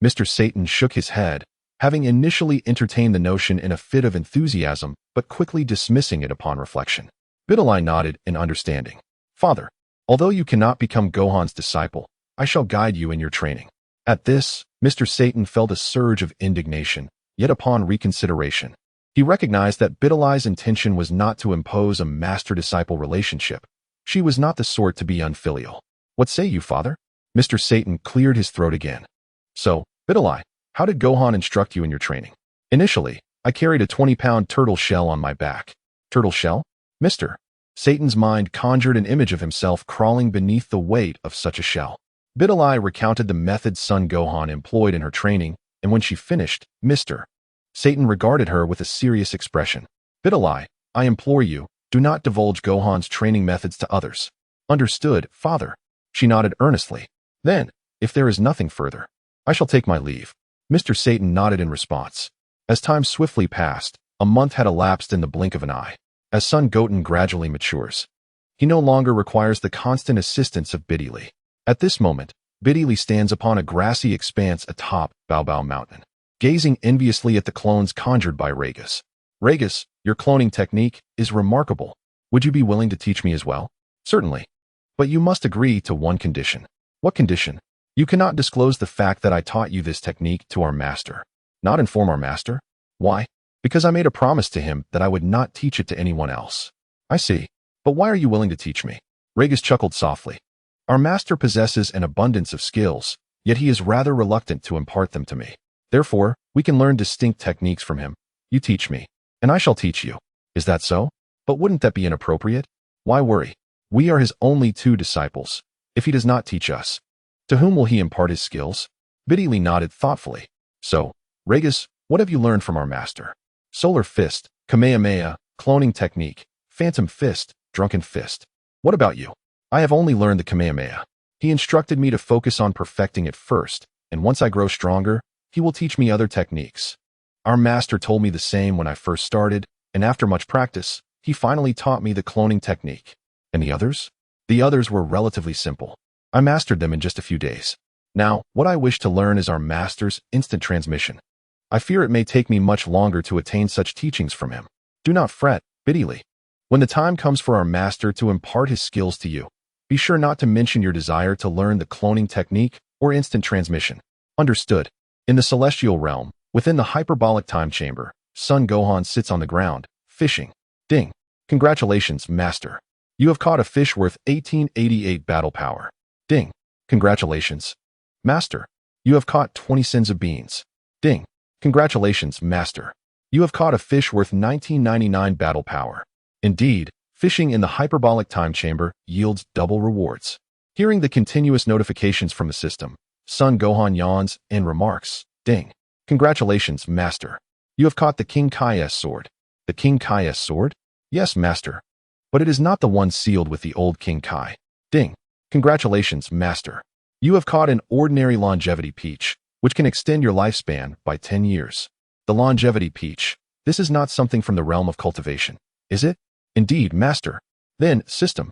Mr. Satan shook his head, having initially entertained the notion in a fit of enthusiasm, but quickly dismissing it upon reflection. Biddy nodded in understanding. Father, although you cannot become Gohan's disciple, I shall guide you in your training. At this, Mr. Satan felt a surge of indignation, yet upon reconsideration, he recognized that Biddy's intention was not to impose a master-disciple relationship. She was not the sort to be unfilial. What say you, Father? Mr. Satan cleared his throat again. So, Biddy, how did Gohan instruct you in your training? Initially, I carried a 20-pound turtle shell on my back. Turtle shell? Mr. Satan's mind conjured an image of himself crawling beneath the weight of such a shell. Bidalai recounted the methods Son Gohan employed in her training, and when she finished, Mr. Satan regarded her with a serious expression. Bidalai, I implore you, do not divulge Gohan's training methods to others. Understood, father. She nodded earnestly. Then, if there is nothing further, I shall take my leave. Mr. Satan nodded in response. As time swiftly passed, a month had elapsed in the blink of an eye. As Son Goten gradually matures, he no longer requires the constant assistance of Bidili. At this moment, Bidili stands upon a grassy expanse atop Bao Mountain, gazing enviously at the clones conjured by Ragus. Ragus, your cloning technique is remarkable. Would you be willing to teach me as well? Certainly. But you must agree to one condition. What condition? You cannot disclose the fact that I taught you this technique to our master. Not inform our master? Why? Because I made a promise to him that I would not teach it to anyone else. I see. But why are you willing to teach me? Ragus chuckled softly. Our master possesses an abundance of skills, yet he is rather reluctant to impart them to me. Therefore, we can learn distinct techniques from him. You teach me, and I shall teach you. Is that so? But wouldn't that be inappropriate? Why worry? We are his only two disciples. If he does not teach us, to whom will he impart his skills? Bidili nodded thoughtfully. So, Ragus, what have you learned from our master? Solar Fist, Kamehameha, Cloning Technique, Phantom Fist, Drunken Fist. What about you? I have only learned the Kamehameha. He instructed me to focus on perfecting it first, and once I grow stronger, he will teach me other techniques. Our master told me the same when I first started, and after much practice, he finally taught me the cloning technique. And the others? The others were relatively simple. I mastered them in just a few days. Now, what I wish to learn is our master's instant transmission. I fear it may take me much longer to attain such teachings from him. Do not fret, Bidili. When the time comes for our master to impart his skills to you, be sure not to mention your desire to learn the cloning technique or instant transmission. Understood. In the celestial realm, within the hyperbolic time chamber, Son Gohan sits on the ground, fishing. Ding. Congratulations, master. You have caught a fish worth 1888 battle power. Ding. Congratulations. Master. You have caught 20 sins of beans. Ding. Congratulations, master. You have caught a fish worth 1999 battle power. Indeed, fishing in the hyperbolic time chamber yields double rewards. Hearing the continuous notifications from the system, Son Gohan yawns and remarks, Ding. Congratulations, master. You have caught the King Kai's sword. The King Kai's sword? Yes, master. But it is not the one sealed with the old King Kai. Ding. Congratulations, master. You have caught an ordinary longevity peach, which can extend your lifespan by 10 years. The longevity peach. This is not something from the realm of cultivation, is it? Indeed, master. Then, system.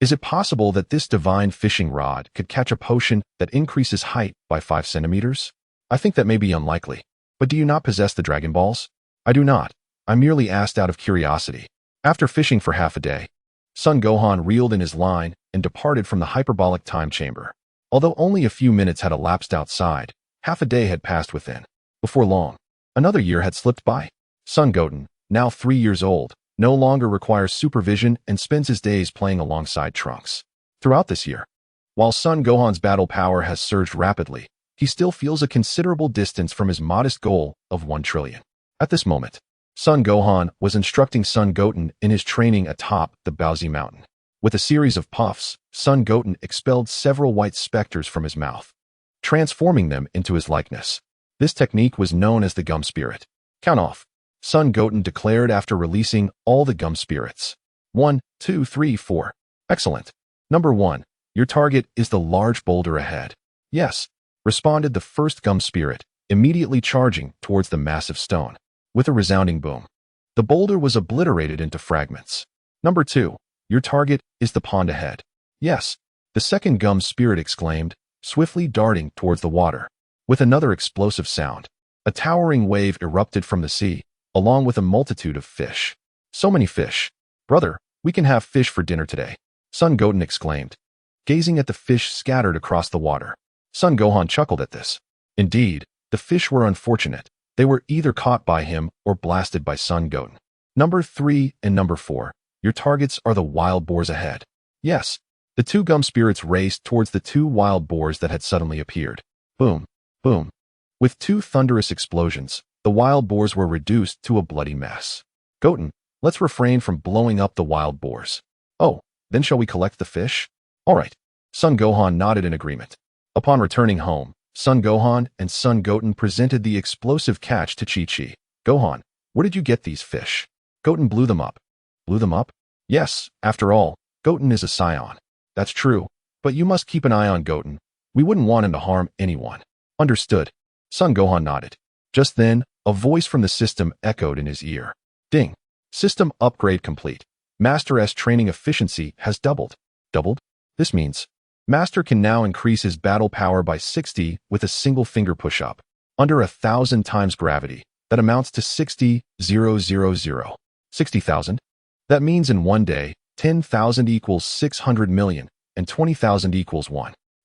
Is it possible that this divine fishing rod could catch a potion that increases height by 5 centimeters? I think that may be unlikely. But do you not possess the Dragon Balls? I do not. I merely asked out of curiosity. After fishing for half a day, Son Gohan reeled in his line and departed from the hyperbolic time chamber. Although only a few minutes had elapsed outside, half a day had passed within. Before long, another year had slipped by. Son Goten, now 3 years old, no longer requires supervision and spends his days playing alongside Trunks. Throughout this year, while Son Gohan's battle power has surged rapidly, he still feels a considerable distance from his modest goal of 1 trillion. At this moment, Son Gohan was instructing Son Goten in his training atop the Baozi Mountain. With a series of puffs, Son Goten expelled several white specters from his mouth, transforming them into his likeness. This technique was known as the Gum Spirit. Count off. Son Goten declared after releasing all the Gum Spirits. 1, 2, 3, 4. Excellent. Number 1. Your target is the large boulder ahead. Yes, responded the first Gum Spirit, immediately charging towards the massive stone. With a resounding boom, the boulder was obliterated into fragments. Number 2. Your target is the pond ahead. Yes, the second Gum Spirit exclaimed, swiftly darting towards the water. With another explosive sound, a towering wave erupted from the sea, along with a multitude of fish. So many fish. Brother, we can have fish for dinner today, Son Goten exclaimed, gazing at the fish scattered across the water. Son Gohan chuckled at this. Indeed, the fish were unfortunate. They were either caught by him or blasted by Son Goten. Number 3 and number 4. Your targets are the wild boars ahead. Yes, the 2 Gum Spirits raced towards the 2 wild boars that had suddenly appeared. Boom, boom. With 2 thunderous explosions, the wild boars were reduced to a bloody mess. Goten, let's refrain from blowing up the wild boars. Oh, then shall we collect the fish? All right. Son Gohan nodded in agreement. Upon returning home, Son Gohan and Son Goten presented the explosive catch to Chi-Chi. Gohan, where did you get these fish? Goten blew them up. Blew them up? Yes, after all, Goten is a scion. That's true, but you must keep an eye on Goten. We wouldn't want him to harm anyone. Understood. Son Gohan nodded. Just then, a voice from the system echoed in his ear. Ding. System upgrade complete. Master's training efficiency has doubled. Doubled? This means Master can now increase his battle power by 60 with a single finger push-up. Under 1,000 times gravity. That amounts to 60,000. 60,000? That means in one day, 10,000 equals 600 million, and 20,000 equals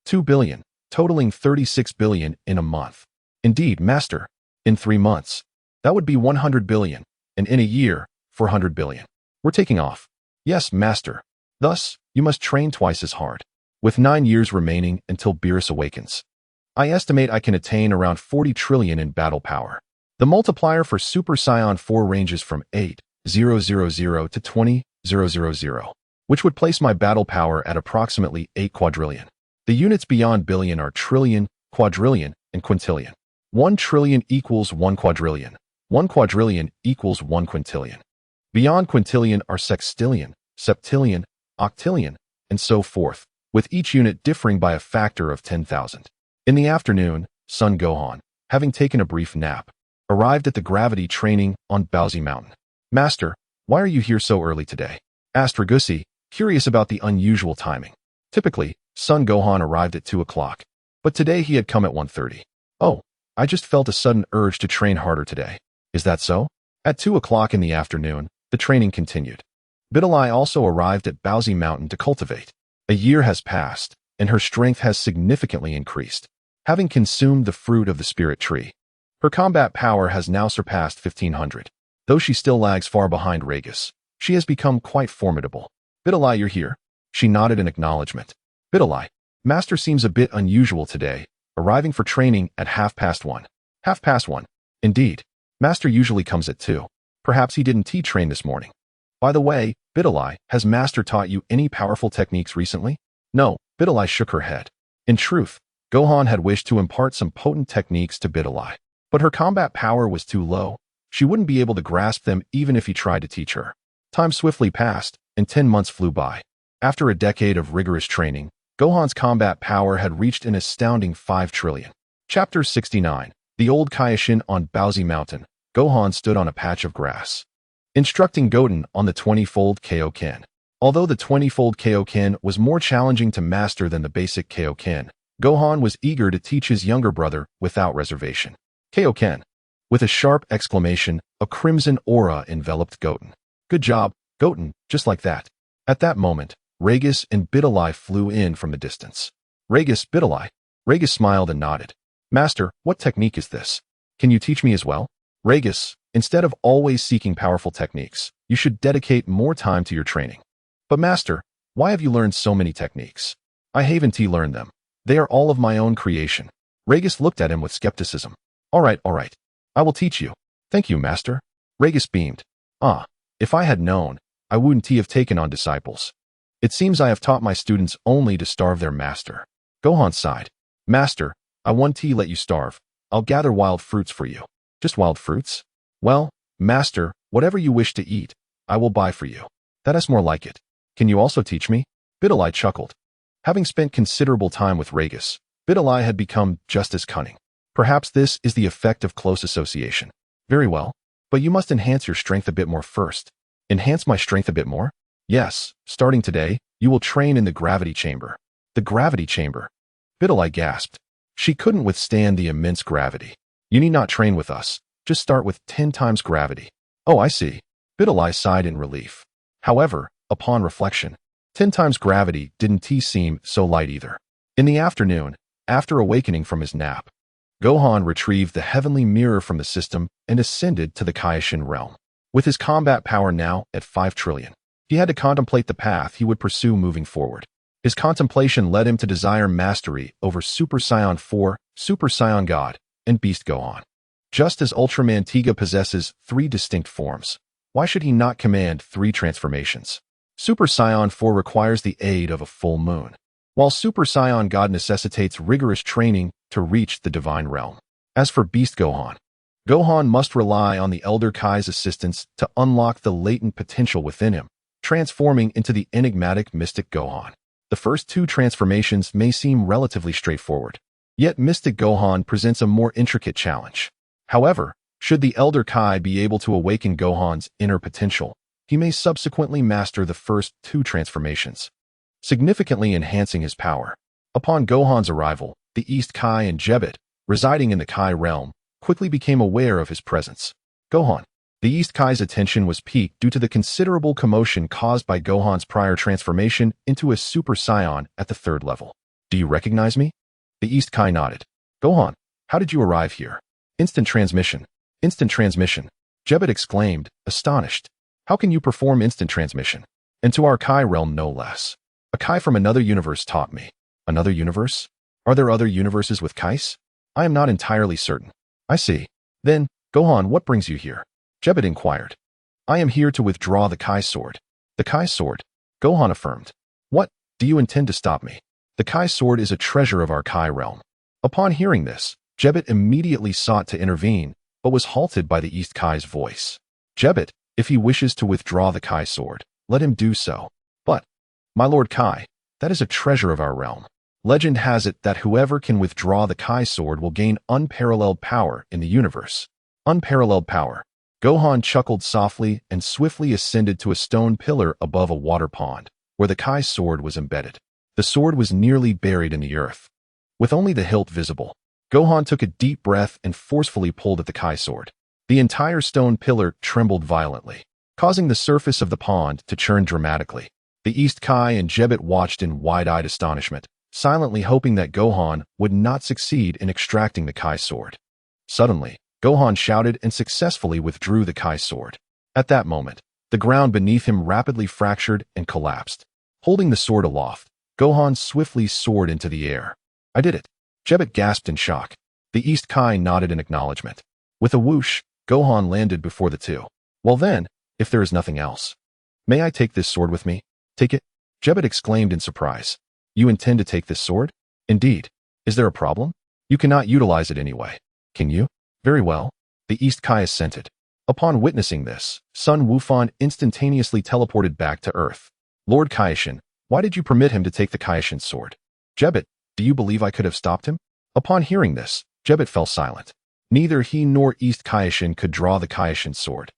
2 billion, totaling 36 billion in a month. Indeed, Master. In 3 months. That would be 100 billion, and in a year, 400 billion. We're taking off. Yes, Master. Thus, you must train twice as hard. With 9 years remaining until Beerus awakens. I estimate I can attain around 40 trillion in battle power. The multiplier for Super Saiyan 4 ranges from 8,000 to 20,000, which would place my battle power at approximately 8 quadrillion. The units beyond billion are trillion, quadrillion, and quintillion. 1 trillion equals 1 quadrillion. 1 quadrillion equals 1 quintillion. Beyond quintillion are sextillion, septillion, octillion, and so forth, with each unit differing by a factor of 10,000. In the afternoon, Son Gohan, having taken a brief nap, arrived at the gravity training on Baozi Mountain. Master, why are you here so early today? Asked Ragusi, curious about the unusual timing. Typically, Son Gohan arrived at 2 o'clock, but today he had come at 1:30. Oh, I just felt a sudden urge to train harder today. Is that so? At 2 o'clock in the afternoon, the training continued. Bidalai also arrived at Baozi Mountain to cultivate. A year has passed, and her strength has significantly increased, having consumed the fruit of the spirit tree. Her combat power has now surpassed 1,500. Though she still lags far behind Ragus, she has become quite formidable. Bidalai, you're here? She nodded in acknowledgement. Bidalai, Master seems a bit unusual today, arriving for training at 1:30. 1:30? Indeed. Master usually comes at 2. Perhaps he didn't train this morning. By the way, Bidalai, has Master taught you any powerful techniques recently? No, Bidalai shook her head. In truth, Gohan had wished to impart some potent techniques to Bidalai, but her combat power was too low. She wouldn't be able to grasp them even if he tried to teach her. Time swiftly passed, and 10 months flew by. After a decade of rigorous training, Gohan's combat power had reached an astounding 5 trillion. Chapter 69. The Old Kaioshin on Baozi Mountain. Gohan stood on a patch of grass, instructing Goten on the 20-fold Kaioken. Although the 20-fold Kaioken was more challenging to master than the basic Kaioken, Gohan was eager to teach his younger brother without reservation. Kaioken. With a sharp exclamation, a crimson aura enveloped Goten. Good job, Goten, just like that. At that moment, Ragus and Bidalai flew in from the distance. Ragus, Bidalai. Ragus smiled and nodded. Master, what technique is this? Can you teach me as well? Ragus, instead of always seeking powerful techniques, you should dedicate more time to your training. But Master, why have you learned so many techniques? I haven't learned them. They are all of my own creation. Ragus looked at him with skepticism. All right. I will teach you. Thank you, Master. Ragus beamed. If I had known, I wouldn't have taken on disciples. It seems I have taught my students only to starve their master. Gohan sighed. Master, I won't let you starve. I'll gather wild fruits for you. Just wild fruits? Well, Master, whatever you wish to eat, I will buy for you. That is more like it. Can you also teach me? Bidalai chuckled. Having spent considerable time with Ragus, Bidalai had become just as cunning. Perhaps this is the effect of close association. Very well, but you must enhance your strength a bit more first. Enhance my strength a bit more? Yes, starting today, you will train in the gravity chamber. The gravity chamber? Bidalai gasped. She couldn't withstand the immense gravity. You need not train with us. Just start with 10 times gravity. Oh, I see. Bidalai sighed in relief. However, upon reflection, 10 times gravity didn't seem so light either. In the afternoon, after awakening from his nap, Gohan retrieved the heavenly mirror from the system and ascended to the Kaioshin realm. With his combat power now at 5 trillion, he had to contemplate the path he would pursue moving forward. His contemplation led him to desire mastery over Super Saiyan 4, Super Saiyan God, and Beast Gohan. Just as Ultraman Tiga possesses 3 distinct forms, why should he not command 3 transformations? Super Saiyan 4 requires the aid of a full moon. while Super Saiyan God necessitates rigorous training to reach the divine realm. As for Beast Gohan, Gohan must rely on the Elder Kai's assistance to unlock the latent potential within him, transforming into the enigmatic Mystic Gohan. The first two transformations may seem relatively straightforward, yet Mystic Gohan presents a more intricate challenge. However, should the Elder Kai be able to awaken Gohan's inner potential, he may subsequently master the first two transformations, significantly enhancing his power. Upon Gohan's arrival, the East Kai and Jebet, residing in the Kai realm, quickly became aware of his presence. Gohan. The East Kai's attention was piqued due to the considerable commotion caused by Gohan's prior transformation into a Super Saiyan at the third level. Do you recognize me? The East Kai nodded. Gohan, how did you arrive here? Instant transmission. Instant transmission. Jebet exclaimed, astonished. How can you perform instant transmission? And to our Kai realm no less. A Kai from another universe taught me. Another universe? Are there other universes with Kais? I am not entirely certain. I see. Then, Gohan, what brings you here? Jebet inquired. I am here to withdraw the Kai sword. The Kai sword? Gohan affirmed. What? Do you intend to stop me? The Kai sword is a treasure of our Kai realm. Upon hearing this, Jebet immediately sought to intervene, but was halted by the East Kai's voice. Jebet, if he wishes to withdraw the Kai sword, let him do so. But, my Lord Kai, that is a treasure of our realm. Legend has it that whoever can withdraw the Kai sword will gain unparalleled power in the universe. Unparalleled power. Gohan chuckled softly and swiftly ascended to a stone pillar above a water pond, where the Kai sword was embedded. The sword was nearly buried in the earth, with only the hilt visible. Gohan took a deep breath and forcefully pulled at the Kai sword. The entire stone pillar trembled violently, causing the surface of the pond to churn dramatically. The East Kai and Jebet watched in wide-eyed astonishment, silently hoping that Gohan would not succeed in extracting the Kai sword. Suddenly, Gohan shouted and successfully withdrew the Kai sword. At that moment, the ground beneath him rapidly fractured and collapsed. Holding the sword aloft, Gohan swiftly soared into the air. I did it. Jebet gasped in shock. The East Kai nodded in acknowledgement. With a whoosh, Gohan landed before the two. Well then, if there is nothing else. May I take this sword with me? Take it? Jebet exclaimed in surprise. You intend to take this sword? Indeed. Is there a problem? You cannot utilize it anyway. Can you? Very well. The East Kai assented. Upon witnessing this, Son Wufan instantaneously teleported back to Earth. Lord Kaishin, why did you permit him to take the Kaishin sword? Jebet, do you believe I could have stopped him? Upon hearing this, Jebet fell silent. Neither he nor East Kaishin could draw the Kaishin sword.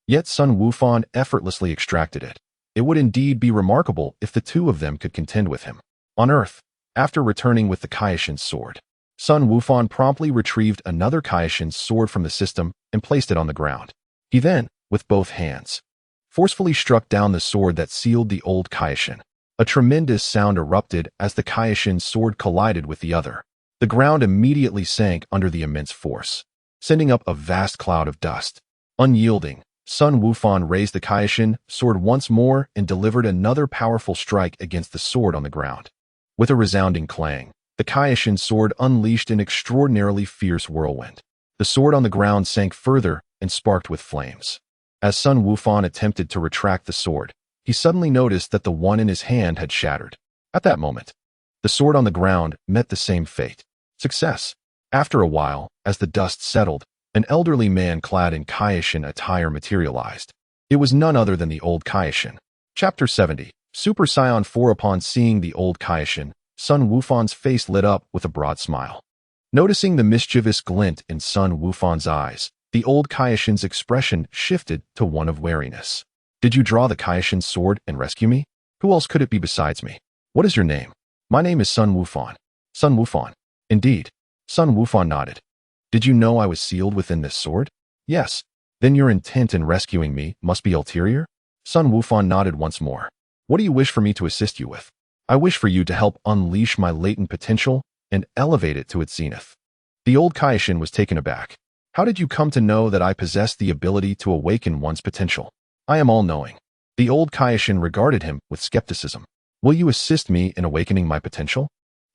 Yet Son Wufan effortlessly extracted it. It would indeed be remarkable if the two of them could contend with him. On Earth, after returning with the Kaishin sword, Son Wufan promptly retrieved another Kaishin sword from the system and placed it on the ground. He then, with both hands, forcefully struck down the sword that sealed the old Kaishin. A tremendous sound erupted as the Kaishin sword collided with the other. The ground immediately sank under the immense force, sending up a vast cloud of dust. Unyielding, Son Wufan raised the Kaishin sword once more and delivered another powerful strike against the sword on the ground. With a resounding clang, the Kaishin sword unleashed an extraordinarily fierce whirlwind. The sword on the ground sank further and sparked with flames. As Son Wufan attempted to retract the sword, he suddenly noticed that the one in his hand had shattered. At that moment, the sword on the ground met the same fate. Success. After a while, as the dust settled, an elderly man clad in Kaishin attire materialized. It was none other than the old Kaishin. Chapter 70. Super Saiyan 4. Upon seeing the old Kaishin, Son Wufan's face lit up with a broad smile. Noticing the mischievous glint in Son Wufan's eyes, the old Kaishin's expression shifted to one of wariness. Did you draw the Kaishin sword and rescue me? Who else could it be besides me? What is your name? My name is Son Wufan. Son Wufan. Indeed. Son Wufan nodded. Did you know I was sealed within this sword? Yes. Then your intent in rescuing me must be ulterior? Son Wufan nodded once more. What do you wish for me to assist you with? I wish for you to help unleash my latent potential and elevate it to its zenith. The old Kaishin was taken aback. How did you come to know that I possess the ability to awaken one's potential? I am all-knowing. The old Kaishin regarded him with skepticism. Will you assist me in awakening my potential?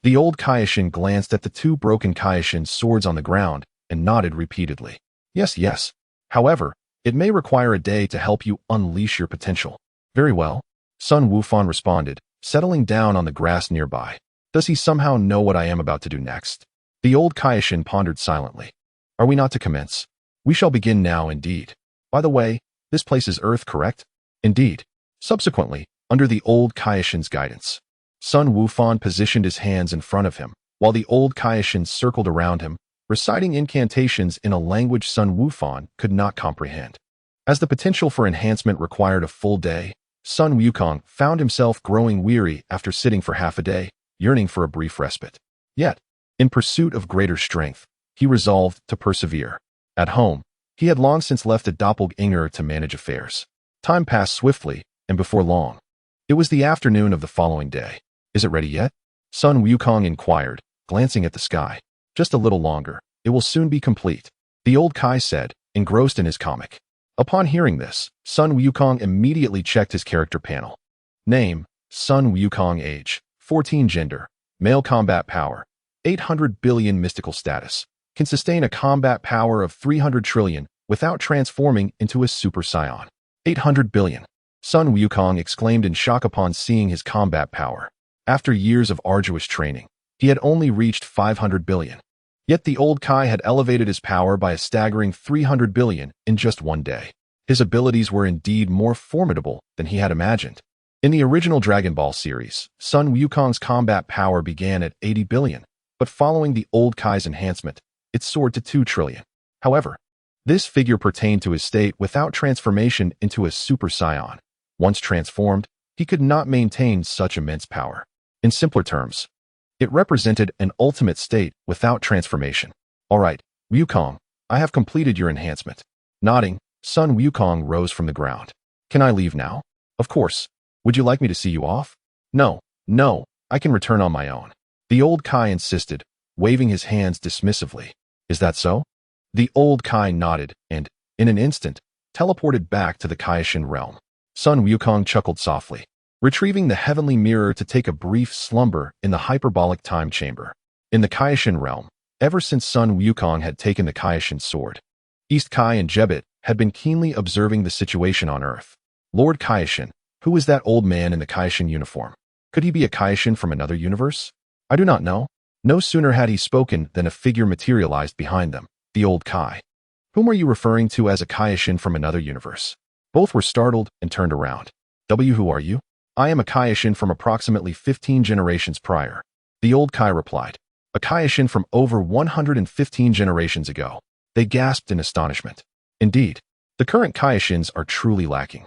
The old Kaishin glanced at the two broken Kaishin swords on the ground and nodded repeatedly. Yes, yes. However, it may require a day to help you unleash your potential. Very well. Son Wufan responded, settling down on the grass nearby. Does he somehow know what I am about to do next? The old Kaioshin pondered silently. Are we not to commence? We shall begin now indeed. By the way, this place is Earth, correct? Indeed. Subsequently, under the old Kaioshin's guidance, Sun Wufan positioned his hands in front of him, while the old Kaioshin circled around him, reciting incantations in a language Sun Wufan could not comprehend. As the potential for enhancement required a full day, Sun Wukong found himself growing weary after sitting for half a day, yearning for a brief respite. Yet, in pursuit of greater strength, he resolved to persevere. At home, he had long since left a doppelganger to manage affairs. Time passed swiftly, and before long, it was the afternoon of the following day. Is it ready yet? Sun Wukong inquired, glancing at the sky. Just a little longer. It will soon be complete, the old Kai said, engrossed in his comic. Upon hearing this, Sun Wukong immediately checked his character panel. Name, Sun Wukong. Age, 14. Gender, male. Combat power, 800 billion. Mystical status, can sustain a combat power of 300 trillion without transforming into a Super Saiyan. 800 billion. Sun Wukong exclaimed in shock upon seeing his combat power. After years of arduous training, he had only reached 500 billion. Yet the old Kai had elevated his power by a staggering 300 billion in just one day. His abilities were indeed more formidable than he had imagined. In the original Dragon Ball series, Sun Wukong's combat power began at 80 billion, but following the old Kai's enhancement, it soared to 2 trillion. However, this figure pertained to his state without transformation into a Super Saiyan. Once transformed, he could not maintain such immense power. In simpler terms, it represented an ultimate state without transformation. All right, Wukong, I have completed your enhancement. Nodding, Sun Wukong rose from the ground. Can I leave now? Of course. Would you like me to see you off? No, I can return on my own. The old Kai insisted, waving his hands dismissively. Is that so? The old Kai nodded and, in an instant, teleported back to the Kaioshin realm. Sun Wukong chuckled softly, retrieving the heavenly mirror to take a brief slumber in the hyperbolic time chamber. In the Kaioshin realm, ever since Sun Wukong had taken the Kaioshin sword, East Kai and Jebit had been keenly observing the situation on Earth. Lord Kaioshin, who was that old man in the Kaioshin uniform? Could he be a Kaioshin from another universe? I do not know. No sooner had he spoken than a figure materialized behind them, the old Kai. Whom are you referring to as a Kaioshin from another universe? Both were startled and turned around. Who are you? I am a Kaioshin from approximately 15 generations prior. The old Kai replied. A Kaioshin from over 115 generations ago. They gasped in astonishment. Indeed, the current Kaioshins are truly lacking.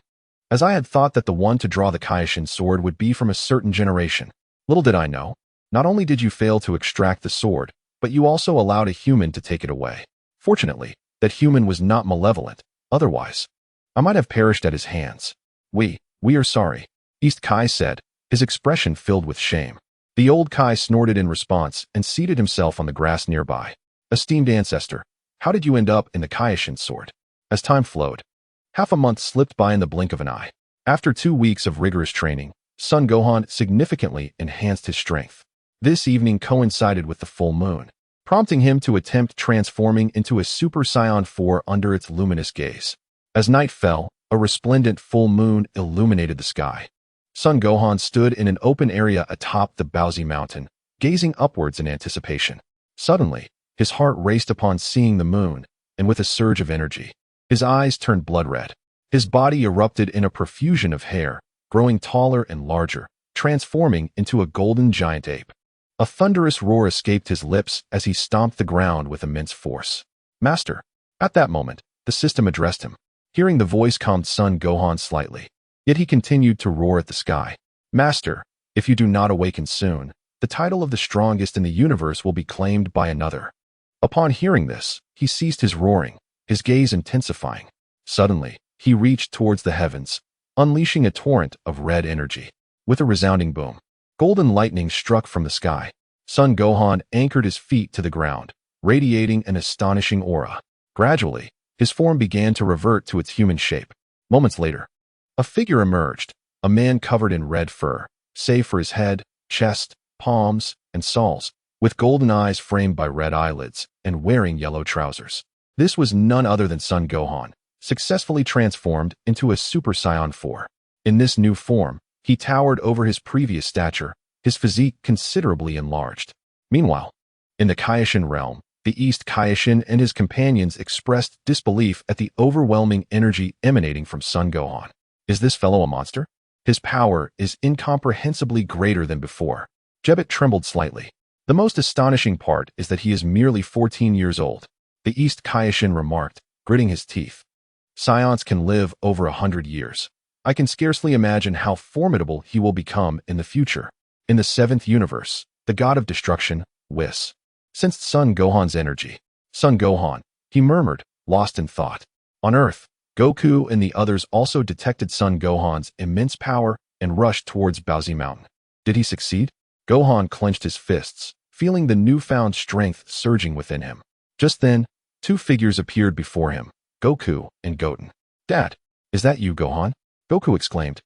As I had thought that the one to draw the Kaioshin sword would be from a certain generation. Little did I know, not only did you fail to extract the sword, but you also allowed a human to take it away. Fortunately, that human was not malevolent. Otherwise, I might have perished at his hands. We are sorry, East Kai said, his expression filled with shame. The old Kai snorted in response and seated himself on the grass nearby. Esteemed ancestor, how did you end up in the Kaioshin sword? As time flowed, half a month slipped by in the blink of an eye. After 2 weeks of rigorous training, Son Gohan significantly enhanced his strength. This evening coincided with the full moon, prompting him to attempt transforming into a Super Saiyan 4 under its luminous gaze. As night fell, a resplendent full moon illuminated the sky. Son Gohan stood in an open area atop the Baozi mountain, gazing upwards in anticipation. Suddenly, his heart raced upon seeing the moon, and with a surge of energy, his eyes turned blood red. His body erupted in a profusion of hair, growing taller and larger, transforming into a golden giant ape. A thunderous roar escaped his lips as he stomped the ground with immense force. Master! At that moment, the system addressed him. Hearing the voice calmed Son Gohan slightly. Yet he continued to roar at the sky. Master, if you do not awaken soon, the title of the strongest in the universe will be claimed by another. Upon hearing this, he ceased his roaring, his gaze intensifying. Suddenly, he reached towards the heavens, unleashing a torrent of red energy. With a resounding boom, golden lightning struck from the sky. Son Gohan anchored his feet to the ground, radiating an astonishing aura. Gradually, his form began to revert to its human shape. Moments later, a figure emerged, a man covered in red fur, save for his head, chest, palms, and soles, with golden eyes framed by red eyelids, and wearing yellow trousers. This was none other than Son Gohan, successfully transformed into a Super Saiyan 4. In this new form, he towered over his previous stature, his physique considerably enlarged. Meanwhile, in the Kaioshin realm, the East Kaioshin and his companions expressed disbelief at the overwhelming energy emanating from Son Gohan. Is this fellow a monster? His power is incomprehensibly greater than before. Jebbet trembled slightly. The most astonishing part is that he is merely 14 years old. The East Kaioshin remarked, gritting his teeth. Scions can live over 100 years. I can scarcely imagine how formidable he will become in the future. In the 7th universe, the god of destruction, Whis, sensed Son Gohan's energy. Son Gohan, he murmured, lost in thought. On Earth, Goku and the others also detected Son Gohan's immense power and rushed towards Baozi Mountain. Did he succeed? Gohan clenched his fists, feeling the newfound strength surging within him. Just then, two figures appeared before him, Goku and Goten. Dad, is that you, Gohan? Goku exclaimed,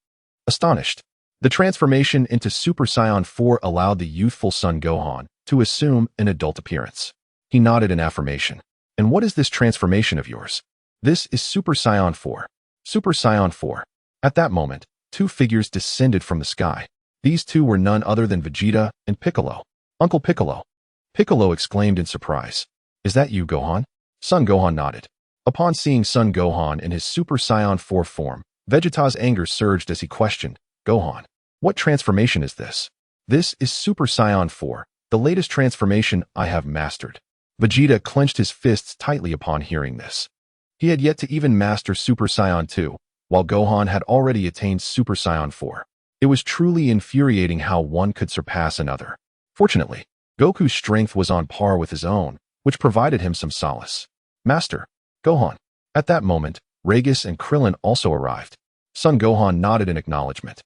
astonished. The transformation into Super Saiyan 4 allowed the youthful Son Gohan to assume an adult appearance. He nodded in affirmation. And what is this transformation of yours? This is Super Saiyan 4. Super Saiyan 4. At that moment, two figures descended from the sky. These two were none other than Vegeta and Piccolo. Uncle Piccolo. Piccolo exclaimed in surprise. Is that you, Gohan? Son Gohan nodded. Upon seeing Son Gohan in his Super Saiyan 4 form, Vegeta's anger surged as he questioned, Gohan, what transformation is this? This is Super Saiyan 4, the latest transformation I have mastered. Vegeta clenched his fists tightly upon hearing this. He had yet to even master Super Saiyan 2, while Gohan had already attained Super Saiyan 4. It was truly infuriating how one could surpass another. Fortunately, Goku's strength was on par with his own, which provided him some solace. Master, Gohan. At that moment, Regis and Krillin also arrived. Son Gohan nodded in acknowledgement.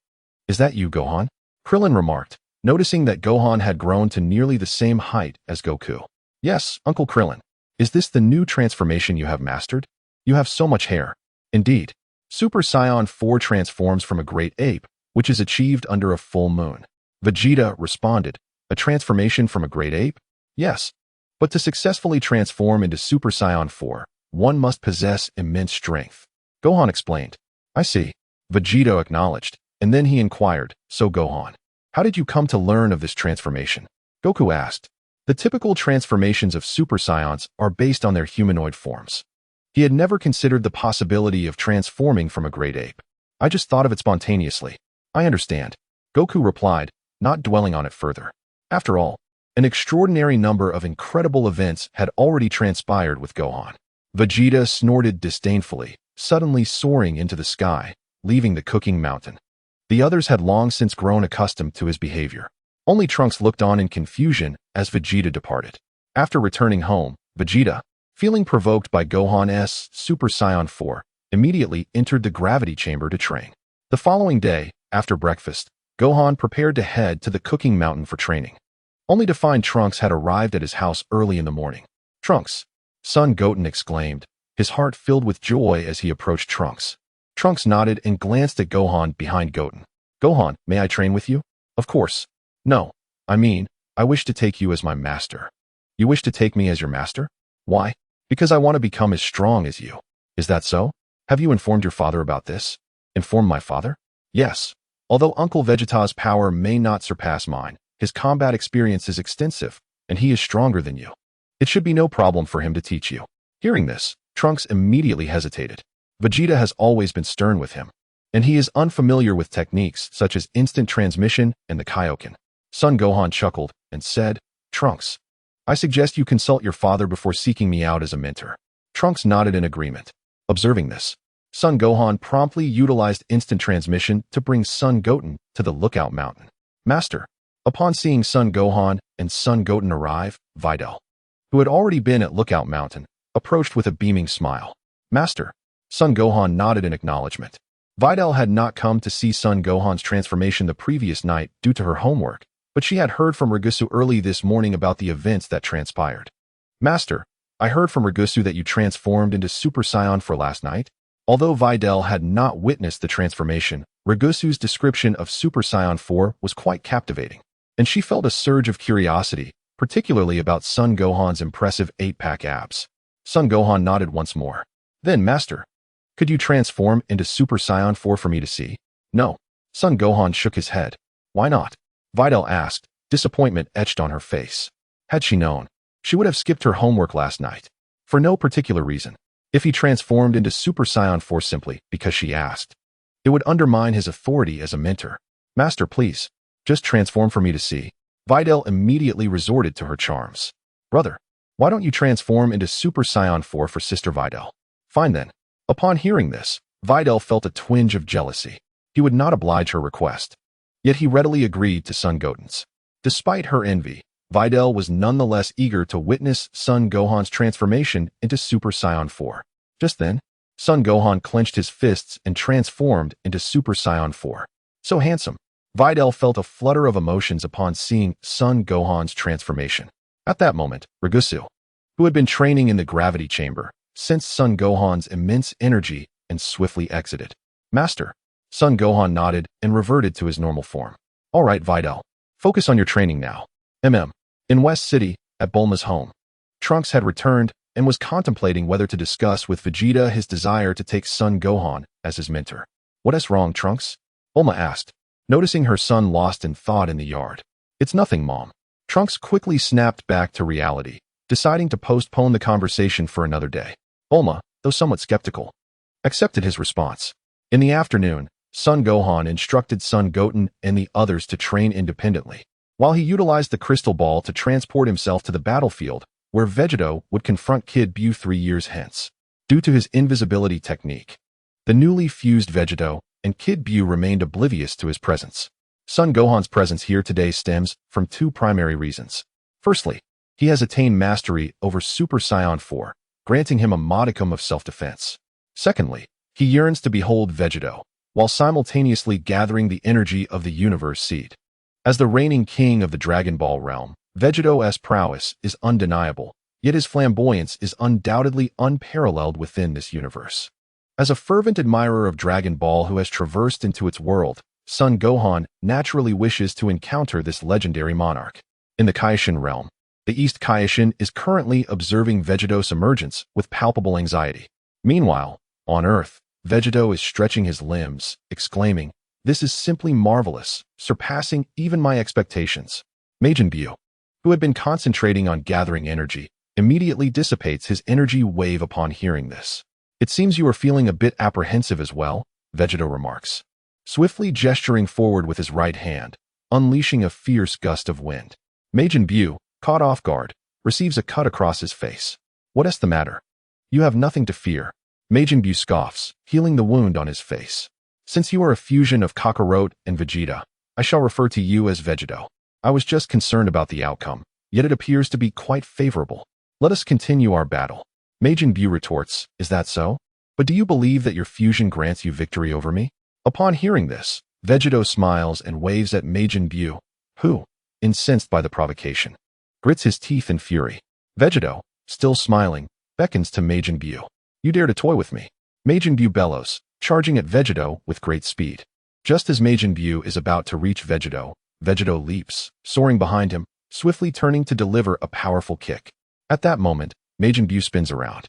Is that you, Gohan? Krillin remarked, noticing that Gohan had grown to nearly the same height as Goku. Yes, Uncle Krillin. Is this the new transformation you have mastered? You have so much hair. Indeed. Super Saiyan 4 transforms from a great ape, which is achieved under a full moon. Vegeta responded, a transformation from a great ape? Yes. But to successfully transform into Super Saiyan 4, one must possess immense strength. Gohan explained. I see. Vegeta acknowledged, and then he inquired, so Gohan, how did you come to learn of this transformation? Goku asked. The typical transformations of Super Saiyans are based on their humanoid forms. He had never considered the possibility of transforming from a great ape. I just thought of it spontaneously. I understand. Goku replied, not dwelling on it further. After all, an extraordinary number of incredible events had already transpired with Gohan. Vegeta snorted disdainfully, suddenly soaring into the sky, leaving the cooking mountain. The others had long since grown accustomed to his behavior. Only Trunks looked on in confusion as Vegeta departed. After returning home, Vegeta, feeling provoked by Gohan's Super Saiyan 4, immediately entered the gravity chamber to train. The following day, after breakfast, Gohan prepared to head to the cooking mountain for training, only to find Trunks had arrived at his house early in the morning. Trunks, Son Goten exclaimed, his heart filled with joy as he approached Trunks. Trunks nodded and glanced at Gohan behind Goten. Gohan, may I train with you? Of course. No, I mean, I wish to take you as my master. You wish to take me as your master? Why? Because I want to become as strong as you. Is that so? Have you informed your father about this? Informed my father? Yes. Although Uncle Vegeta's power may not surpass mine, his combat experience is extensive, and he is stronger than you. It should be no problem for him to teach you. Hearing this, Trunks immediately hesitated. Vegeta has always been stern with him, and he is unfamiliar with techniques such as instant transmission and the Kaioken. Son Gohan chuckled and said, Trunks, I suggest you consult your father before seeking me out as a mentor. Trunks nodded in agreement. Observing this, Son Gohan promptly utilized instant transmission to bring Son Goten to the Lookout Mountain. Master, upon seeing Son Gohan and Son Goten arrive, Videl, who had already been at Lookout Mountain, approached with a beaming smile. Master, Son Gohan nodded in acknowledgement. Videl had not come to see Son Gohan's transformation the previous night due to her homework, but she had heard from Ragusu early this morning about the events that transpired. Master, I heard from Ragusu that you transformed into Super Saiyan for last night. Although Videl had not witnessed the transformation, Ragusu's description of Super Saiyan 4 was quite captivating, and she felt a surge of curiosity, particularly about Son Gohan's impressive 8-pack abs. Son Gohan nodded once more. Then, Master, could you transform into Super Saiyan 4 for me to see? No. Son Gohan shook his head. Why not? Videl asked, disappointment etched on her face. Had she known, she would have skipped her homework last night. For no particular reason. If he transformed into Super Saiyan 4 simply because she asked, it would undermine his authority as a mentor. Master, please, just transform for me to see. Videl immediately resorted to her charms. Brother, why don't you transform into Super Saiyan 4 for Sister Videl? Fine then. Upon hearing this, Videl felt a twinge of jealousy. He would not oblige her request. Yet he readily agreed to Son Goten's. Despite her envy, Videl was nonetheless eager to witness Son Gohan's transformation into Super Saiyan 4. Just then, Son Gohan clenched his fists and transformed into Super Saiyan 4. So handsome. Videl felt a flutter of emotions upon seeing Son Gohan's transformation. At that moment, Ragusu, who had been training in the gravity chamber, sensed Son Gohan's immense energy and swiftly exited. Master. Son Gohan nodded and reverted to his normal form. All right, Videl. Focus on your training now. In West City, at Bulma's home, Trunks had returned and was contemplating whether to discuss with Vegeta his desire to take Son Gohan as his mentor. What is wrong, Trunks? Bulma asked, noticing her son lost in thought in the yard. It's nothing, Mom. Trunks quickly snapped back to reality, deciding to postpone the conversation for another day. Bulma, though somewhat skeptical, accepted his response. In the afternoon, Son Gohan instructed Son Goten and the others to train independently, while he utilized the crystal ball to transport himself to the battlefield, where Vegito would confront Kid Buu 3 years hence. Due to his invisibility technique, the newly fused Vegito and Kid Buu remained oblivious to his presence. Son Gohan's presence here today stems from two primary reasons. Firstly, he has attained mastery over Super Saiyan 4, granting him a modicum of self-defense. Secondly, he yearns to behold Vegito, while simultaneously gathering the energy of the universe seed. As the reigning king of the Dragon Ball realm, Vegito's prowess is undeniable, yet his flamboyance is undoubtedly unparalleled within this universe. As a fervent admirer of Dragon Ball who has traversed into its world, Son Gohan naturally wishes to encounter this legendary monarch. In the Kaishin realm, the East Kaishin is currently observing Vegito's emergence with palpable anxiety. Meanwhile, on Earth, Vegito is stretching his limbs, exclaiming, "This is simply marvelous, surpassing even my expectations." Majin Buu, who had been concentrating on gathering energy, immediately dissipates his energy wave upon hearing this. It seems you are feeling a bit apprehensive as well, Vegito remarks, swiftly gesturing forward with his right hand, unleashing a fierce gust of wind. Majin Buu, caught off guard, receives a cut across his face. What is the matter? You have nothing to fear. Majin Buu scoffs, healing the wound on his face. Since you are a fusion of Kakarot and Vegeta, I shall refer to you as Vegito. I was just concerned about the outcome, yet it appears to be quite favorable. Let us continue our battle. Majin Buu retorts, is that so? But do you believe that your fusion grants you victory over me? Upon hearing this, Vegito smiles and waves at Majin Buu, who, incensed by the provocation, grits his teeth in fury. Vegito, still smiling, beckons to Majin Buu. You dare to toy with me? Majin Buu bellows, charging at Vegito with great speed. Just as Majin Buu is about to reach Vegito, Vegito leaps, soaring behind him, swiftly turning to deliver a powerful kick. At that moment, Majin Buu spins around,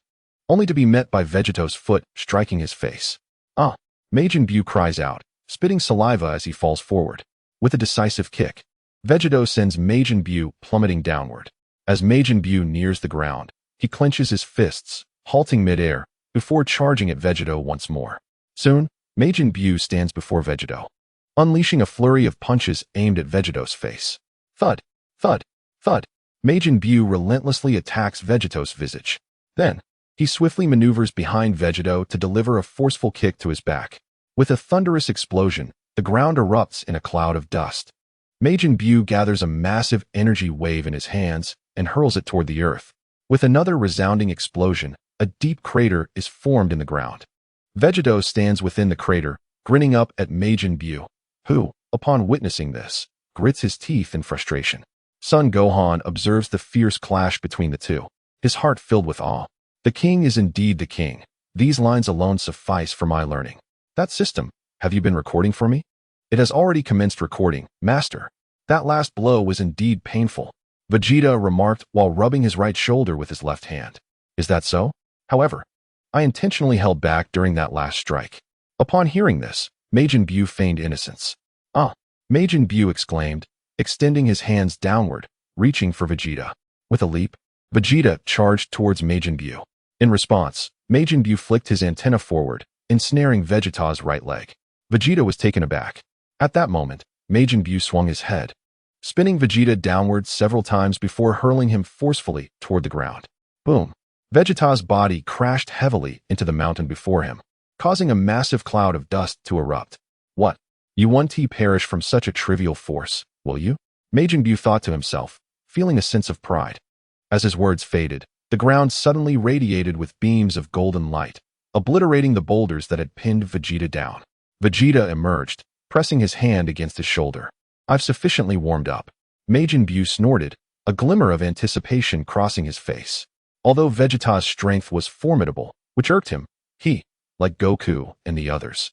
only to be met by Vegito's foot striking his face. Ah! Majin Buu cries out, spitting saliva as he falls forward. With a decisive kick, Vegito sends Majin Buu plummeting downward. As Majin Buu nears the ground, he clenches his fists, halting midair, before charging at Vegito once more. Soon, Majin Buu stands before Vegito, unleashing a flurry of punches aimed at Vegito's face. Thud, thud, thud. Majin Buu relentlessly attacks Vegito's visage. Then, he swiftly maneuvers behind Vegito to deliver a forceful kick to his back. With a thunderous explosion, the ground erupts in a cloud of dust. Majin Buu gathers a massive energy wave in his hands and hurls it toward the earth. With another resounding explosion, a deep crater is formed in the ground. Vegito stands within the crater, grinning up at Majin Buu, who, upon witnessing this, grits his teeth in frustration. Son Gohan observes the fierce clash between the two, his heart filled with awe. The king is indeed the king. These lines alone suffice for my learning. That system, have you been recording for me? It has already commenced recording, Master. That last blow was indeed painful, Vegeta remarked while rubbing his right shoulder with his left hand. Is that so? However, I intentionally held back during that last strike. Upon hearing this, Majin Buu feigned innocence. Ah! Majin Buu exclaimed, extending his hands downward, reaching for Vegeta. With a leap, Vegeta charged towards Majin Buu. In response, Majin Buu flicked his antenna forward, ensnaring Vegeta's right leg. Vegeta was taken aback. At that moment, Majin Buu swung his head, spinning Vegeta downward several times before hurling him forcefully toward the ground. Boom! Vegeta's body crashed heavily into the mountain before him, causing a massive cloud of dust to erupt. What? You won't perish from such a trivial force, will you? Majin Buu thought to himself, feeling a sense of pride. As his words faded, the ground suddenly radiated with beams of golden light, obliterating the boulders that had pinned Vegeta down. Vegeta emerged, pressing his hand against his shoulder. I've sufficiently warmed up. Majin Buu snorted, a glimmer of anticipation crossing his face. Although Vegeta's strength was formidable, which irked him, he, like Goku and the others,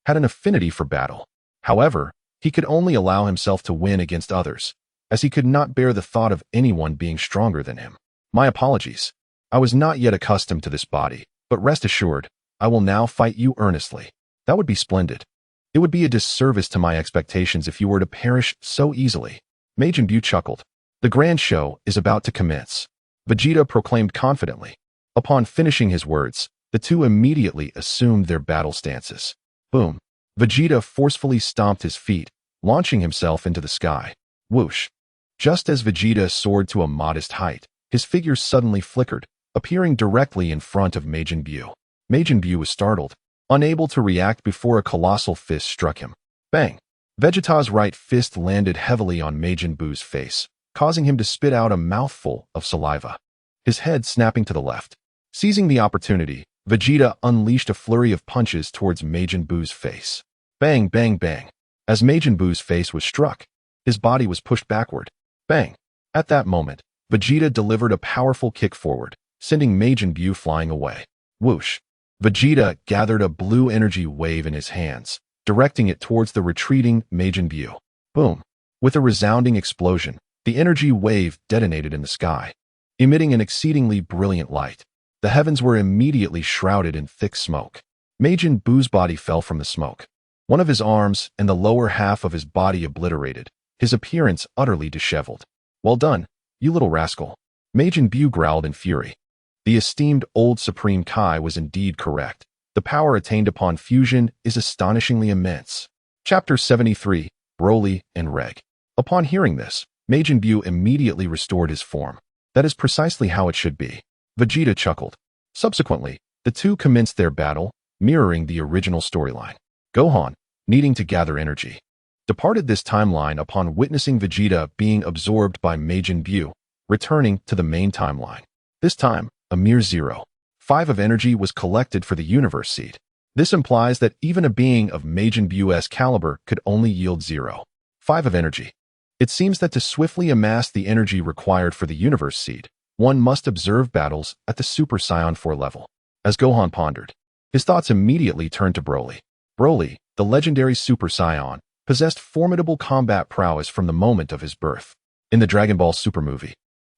had an affinity for battle. However, he could only allow himself to win against others, as he could not bear the thought of anyone being stronger than him. My apologies. I was not yet accustomed to this body, but rest assured, I will now fight you earnestly. That would be splendid. It would be a disservice to my expectations if you were to perish so easily. Majin Buu chuckled. The grand show is about to commence, Vegeta proclaimed confidently. Upon finishing his words, the two immediately assumed their battle stances. Boom! Vegeta forcefully stomped his feet, launching himself into the sky. Whoosh! Just as Vegeta soared to a modest height, his figure suddenly flickered, appearing directly in front of Majin Buu. Majin Buu was startled, unable to react before a colossal fist struck him. Bang! Vegeta's right fist landed heavily on Majin Buu's face, causing him to spit out a mouthful of saliva, his head snapping to the left. Seizing the opportunity, Vegeta unleashed a flurry of punches towards Majin Buu's face. Bang, bang, bang. As Majin Buu's face was struck, his body was pushed backward. Bang! At that moment, Vegeta delivered a powerful kick forward, sending Majin Buu flying away. Whoosh! Vegeta gathered a blue energy wave in his hands, directing it towards the retreating Majin Buu. Boom! With a resounding explosion, the energy wave detonated in the sky, emitting an exceedingly brilliant light. The heavens were immediately shrouded in thick smoke. Majin Buu's body fell from the smoke. One of his arms and the lower half of his body obliterated, his appearance utterly disheveled. Well done, you little rascal. Majin Buu growled in fury. The esteemed old Supreme Kai was indeed correct. The power attained upon fusion is astonishingly immense. Chapter 73, Broly and Reg. Upon hearing this, Majin Buu immediately restored his form. That is precisely how it should be. Vegeta chuckled. Subsequently, the two commenced their battle, mirroring the original storyline. Gohan, needing to gather energy, departed this timeline upon witnessing Vegeta being absorbed by Majin Buu, returning to the main timeline. This time, a mere 0.5 of energy was collected for the universe seed. This implies that even a being of Majin Buu's caliber could only yield 0.5 of energy. It seems that to swiftly amass the energy required for the universe seed, one must observe battles at the Super Saiyan 4 level. As Gohan pondered, his thoughts immediately turned to Broly. Broly, the legendary Super Saiyan, possessed formidable combat prowess from the moment of his birth. In the Dragon Ball Super movie,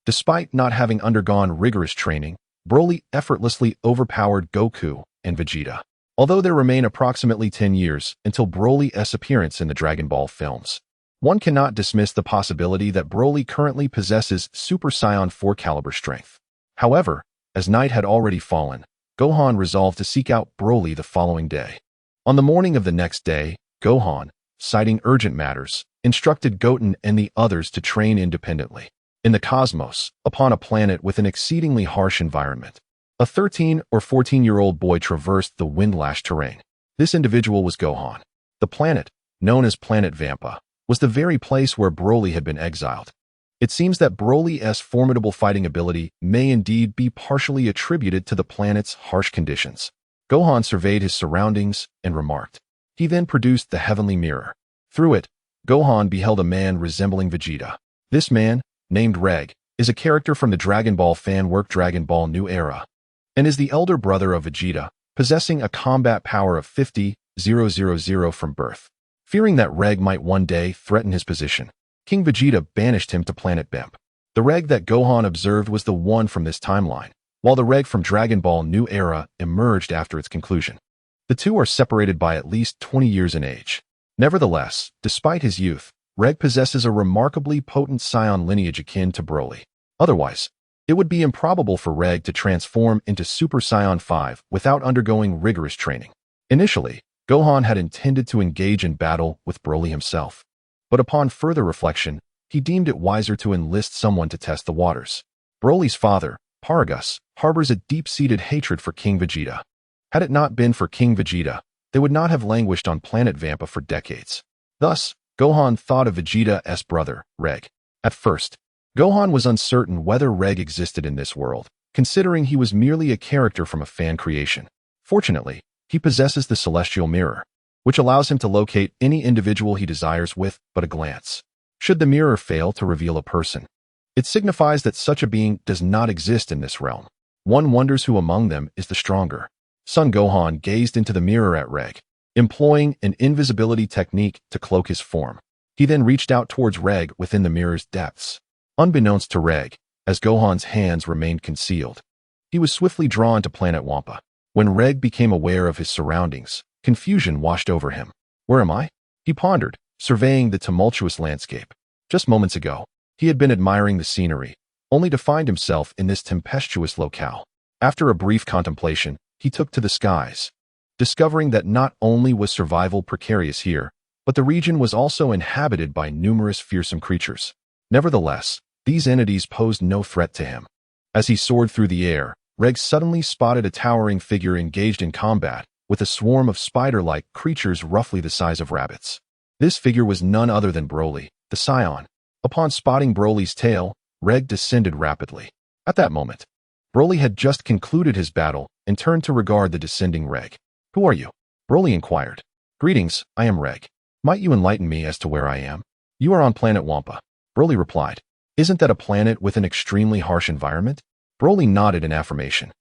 despite not having undergone rigorous training, Broly effortlessly overpowered Goku and Vegeta. Although there remain approximately 10 years until Broly's appearance in the Dragon Ball films, one cannot dismiss the possibility that Broly currently possesses Super Saiyan 4 caliber strength. However, as night had already fallen, Gohan resolved to seek out Broly the following day. On the morning of the next day, Gohan, citing urgent matters, instructed Goten and the others to train independently. In the cosmos, upon a planet with an exceedingly harsh environment, a 13 or 14-year-old boy traversed the wind-lashed terrain. This individual was Gohan. The planet, known as Planet Vampa, was the very place where Broly had been exiled. It seems that Broly's formidable fighting ability may indeed be partially attributed to the planet's harsh conditions. Gohan surveyed his surroundings and remarked. He then produced the heavenly mirror. Through it, Gohan beheld a man resembling Vegeta. This man, named Reg, is a character from the Dragon Ball fan work Dragon Ball New Era, and is the elder brother of Vegeta, possessing a combat power of 50,000 from birth. Fearing that Reg might one day threaten his position, King Vegeta banished him to Planet Bemp. The Reg that Gohan observed was the one from this timeline, while the Reg from Dragon Ball New Era emerged after its conclusion. The two are separated by at least 20 years in age. Nevertheless, despite his youth, Reg possesses a remarkably potent scion lineage akin to Broly. Otherwise, it would be improbable for Reg to transform into Super Saiyan 5 without undergoing rigorous training. Initially, Gohan had intended to engage in battle with Broly himself, but upon further reflection, he deemed it wiser to enlist someone to test the waters. Broly's father, Paragus, harbors a deep-seated hatred for King Vegeta. Had it not been for King Vegeta, they would not have languished on planet Vampa for decades. Thus, Gohan thought of Vegeta's brother, Reg. At first, Gohan was uncertain whether Reg existed in this world, considering he was merely a character from a fan creation. Fortunately, he possesses the Celestial Mirror, which allows him to locate any individual he desires with but a glance. Should the mirror fail to reveal a person, it signifies that such a being does not exist in this realm. One wonders who among them is the stronger. Son Gohan gazed into the mirror at Reg, employing an invisibility technique to cloak his form. He then reached out towards Reg within the mirror's depths. Unbeknownst to Reg, as Gohan's hands remained concealed, he was swiftly drawn to planet Wampa. When Reg became aware of his surroundings, confusion washed over him. Where am I? He pondered, surveying the tumultuous landscape. Just moments ago, he had been admiring the scenery, only to find himself in this tempestuous locale. After a brief contemplation, he took to the skies, discovering that not only was survival precarious here, but the region was also inhabited by numerous fearsome creatures. Nevertheless, these entities posed no threat to him. As he soared through the air, Reg suddenly spotted a towering figure engaged in combat with a swarm of spider-like creatures roughly the size of rabbits. This figure was none other than Broly, the Scion. Upon spotting Broly's tail, Reg descended rapidly. At that moment, Broly had just concluded his battle and turned to regard the descending Reg. Who are you? Broly inquired. Greetings, I am Reg. Might you enlighten me as to where I am? You are on planet Wampa. Broly replied. Isn't that a planet with an extremely harsh environment? Broly nodded in affirmation.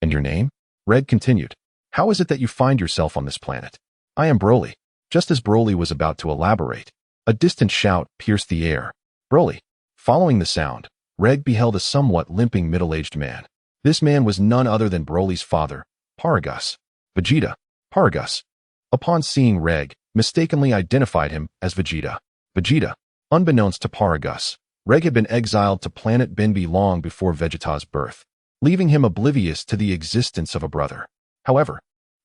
And your name? Reg continued. How is it that you find yourself on this planet? I am Broly. Just as Broly was about to elaborate, a distant shout pierced the air. Broly. Following the sound, Reg beheld a somewhat limping middle-aged man. This man was none other than Broly's father, Paragus. Vegeta. Paragus, upon seeing Reg, mistakenly identified him as Vegeta. Vegeta. Unbeknownst to Paragus, Reg had been exiled to planet Benbi long before Vegeta's birth, leaving him oblivious to the existence of a brother. However,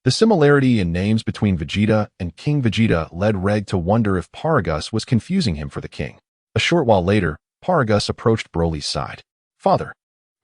the similarity in names between Vegeta and King Vegeta led Reg to wonder if Paragus was confusing him for the king. A short while later, Paragus approached Broly's side. Father.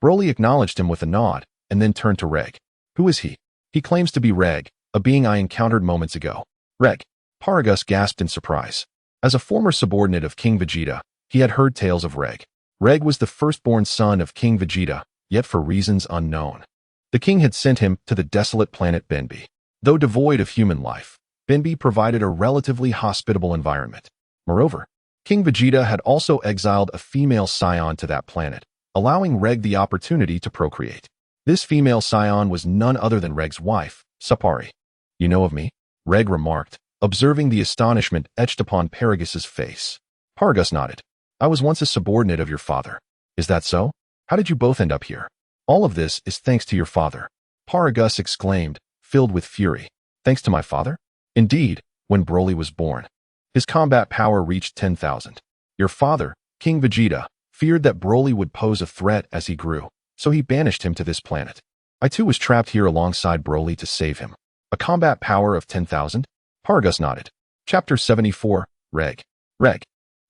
Broly acknowledged him with a nod, and then turned to Reg. Who is he? He claims to be Reg, a being I encountered moments ago. Reg. Paragus gasped in surprise. As a former subordinate of King Vegeta, he had heard tales of Reg. Reg was the firstborn son of King Vegeta, yet for reasons unknown, the king had sent him to the desolate planet Benbi. Though devoid of human life, Benbi provided a relatively hospitable environment. Moreover, King Vegeta had also exiled a female scion to that planet, allowing Reg the opportunity to procreate. This female scion was none other than Reg's wife, Sapari. You know of me? Reg remarked, observing the astonishment etched upon Paragus's face. Paragus nodded. I was once a subordinate of your father. Is that so? How did you both end up here? All of this is thanks to your father. Paragus exclaimed, filled with fury. Thanks to my father? Indeed, when Broly was born, his combat power reached 10,000. Your father, King Vegeta, feared that Broly would pose a threat as he grew, so he banished him to this planet. I too was trapped here alongside Broly to save him. A combat power of 10,000? Paragus nodded. Chapter 74, Reg. Reg.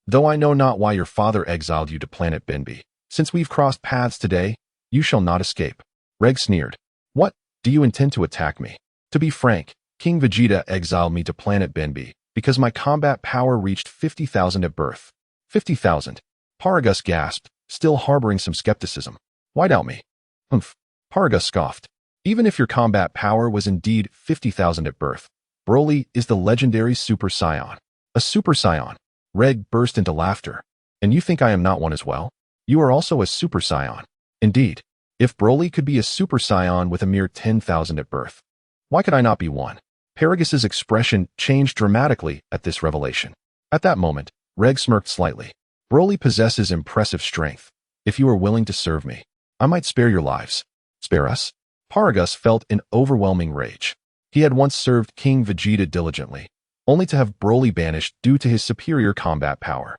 Though I know not why your father exiled you to planet Benbi, since we've crossed paths today, you shall not escape. Reg sneered. What? Do you intend to attack me? To be frank, King Vegeta exiled me to planet Benbi because my combat power reached 50,000 at birth. 50,000. Paragus gasped, still harboring some skepticism. Why doubt me? Humph. Paragus scoffed. Even if your combat power was indeed 50,000 at birth, Broly is the legendary Super Saiyan. A Super Saiyan. Reg burst into laughter. And you think I am not one as well? You are also a Super Saiyan. Indeed, if Broly could be a Super Saiyan with a mere 10,000 at birth, why could I not be one? Paragus's expression changed dramatically at this revelation. At that moment, Reg smirked slightly. Broly possesses impressive strength. If you are willing to serve me, I might spare your lives. Spare us? Paragus felt an overwhelming rage. He had once served King Vegeta diligently, only to have Broly banished due to his superior combat power.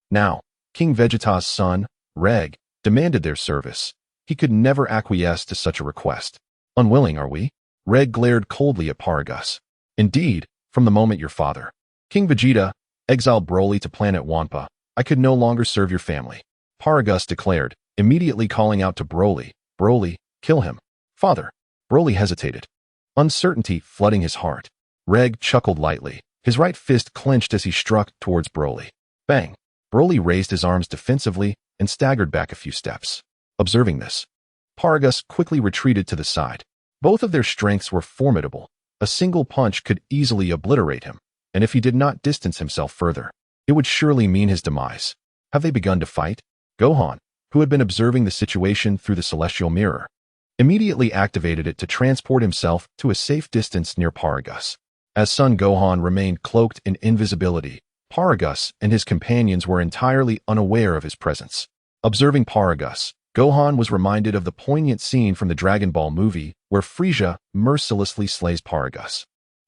Now, King Vegeta's son, Reg, demanded their service. He could never acquiesce to such a request. Unwilling, are we? Reg glared coldly at Paragus. Indeed, from the moment your father, King Vegeta, exiled Broly to planet Wampa, I could no longer serve your family. Paragus declared, immediately calling out to Broly, Broly, kill him. Father. Broly hesitated, uncertainty flooding his heart. Reg chuckled lightly, his right fist clenched as he struck towards Broly. Bang! Broly raised his arms defensively and staggered back a few steps. Observing this, Paragus quickly retreated to the side. Both of their strengths were formidable. A single punch could easily obliterate him, and if he did not distance himself further, it would surely mean his demise. Have they begun to fight? Gohan, who had been observing the situation through the celestial mirror, immediately activated it to transport himself to a safe distance near Paragus. As Son Gohan remained cloaked in invisibility, Paragus and his companions were entirely unaware of his presence. Observing Paragus, Gohan was reminded of the poignant scene from the Dragon Ball movie where Frieza mercilessly slays Paragus.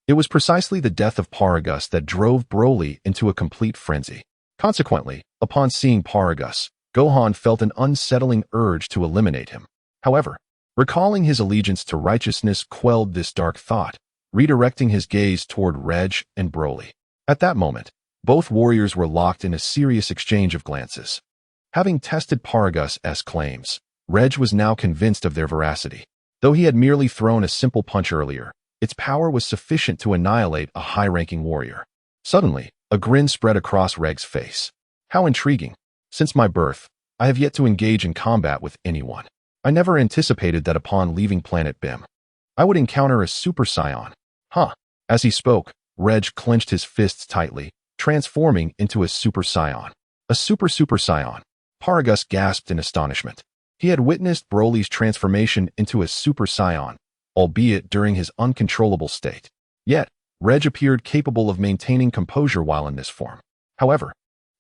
It was precisely the death of Paragus that drove Broly into a complete frenzy. Consequently, upon seeing Paragus, Gohan felt an unsettling urge to eliminate him. However, recalling his allegiance to righteousness quelled this dark thought, redirecting his gaze toward Reg and Broly. At that moment, both warriors were locked in a serious exchange of glances. Having tested Paragus' claims, Reg was now convinced of their veracity. Though he had merely thrown a simple punch earlier, its power was sufficient to annihilate a high-ranking warrior. Suddenly, a grin spread across Reg's face. How intriguing. Since my birth, I have yet to engage in combat with anyone. I never anticipated that upon leaving planet Bim, I would encounter a Super Saiyan. Huh. As he spoke, Reg clenched his fists tightly, transforming into a Super Saiyan. A Super Saiyan. Paragus gasped in astonishment. He had witnessed Broly's transformation into a Super Saiyan, albeit during his uncontrollable state. Yet, Reg appeared capable of maintaining composure while in this form. However,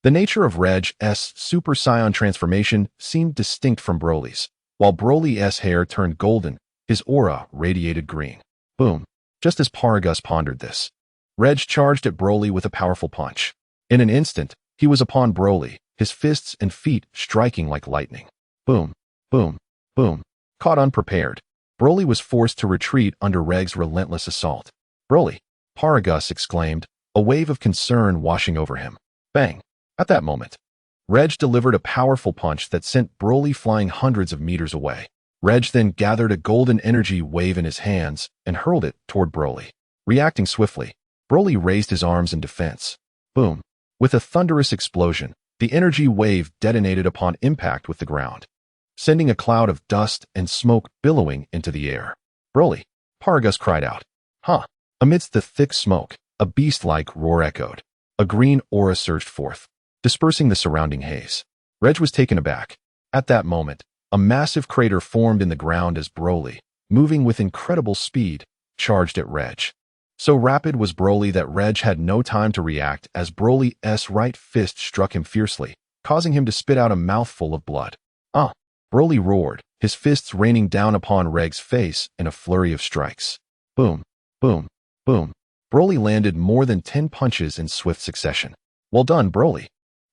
the nature of Reg's Super Saiyan transformation seemed distinct from Broly's. While Broly's hair turned golden, his aura radiated green. Boom. Just as Paragus pondered this, Reg charged at Broly with a powerful punch. In an instant, he was upon Broly, his fists and feet striking like lightning. Boom, boom, boom. Caught unprepared, Broly was forced to retreat under Reg's relentless assault. Broly, Paragus exclaimed, a wave of concern washing over him. Bang. At that moment, Reg delivered a powerful punch that sent Broly flying hundreds of meters away. Reg then gathered a golden energy wave in his hands and hurled it toward Broly. Reacting swiftly, Broly raised his arms in defense. Boom. With a thunderous explosion, the energy wave detonated upon impact with the ground, sending a cloud of dust and smoke billowing into the air. Broly, Paragus cried out. Huh. Amidst the thick smoke, a beast-like roar echoed. A green aura surged forth, dispersing the surrounding haze. Reg was taken aback. At that moment, a massive crater formed in the ground as Broly, moving with incredible speed, charged at Reg. So rapid was Broly that Reg had no time to react as Broly's right fist struck him fiercely, causing him to spit out a mouthful of blood. Ah! Broly roared, his fists raining down upon Reg's face in a flurry of strikes. Boom, boom, boom. Broly landed more than 10 punches in swift succession. Well done, Broly.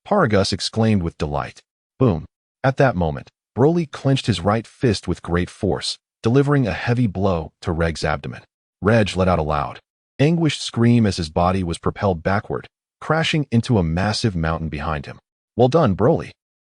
Paragus exclaimed with delight. Boom. At that moment, Broly clenched his right fist with great force, delivering a heavy blow to Reg's abdomen. Reg let out a loud, anguished scream as his body was propelled backward, crashing into a massive mountain behind him. Well done, Broly.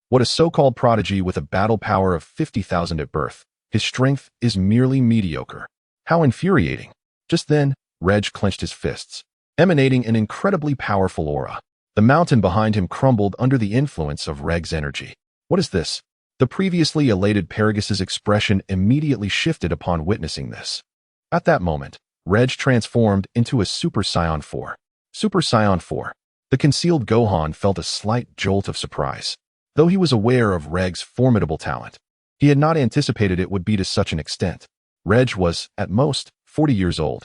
What a so-called prodigy with a battle power of 50,000 at birth. His strength is merely mediocre. How infuriating. Just then, Reg clenched his fists, emanating an incredibly powerful aura. The mountain behind him crumbled under the influence of Reg's energy. What is this? The previously elated Paragus' expression immediately shifted upon witnessing this. At that moment, Reg transformed into a Super Saiyan 4. Super Saiyan 4. The concealed Gohan felt a slight jolt of surprise. Though he was aware of Reg's formidable talent, he had not anticipated it would be to such an extent. Reg was, at most, 40 years old,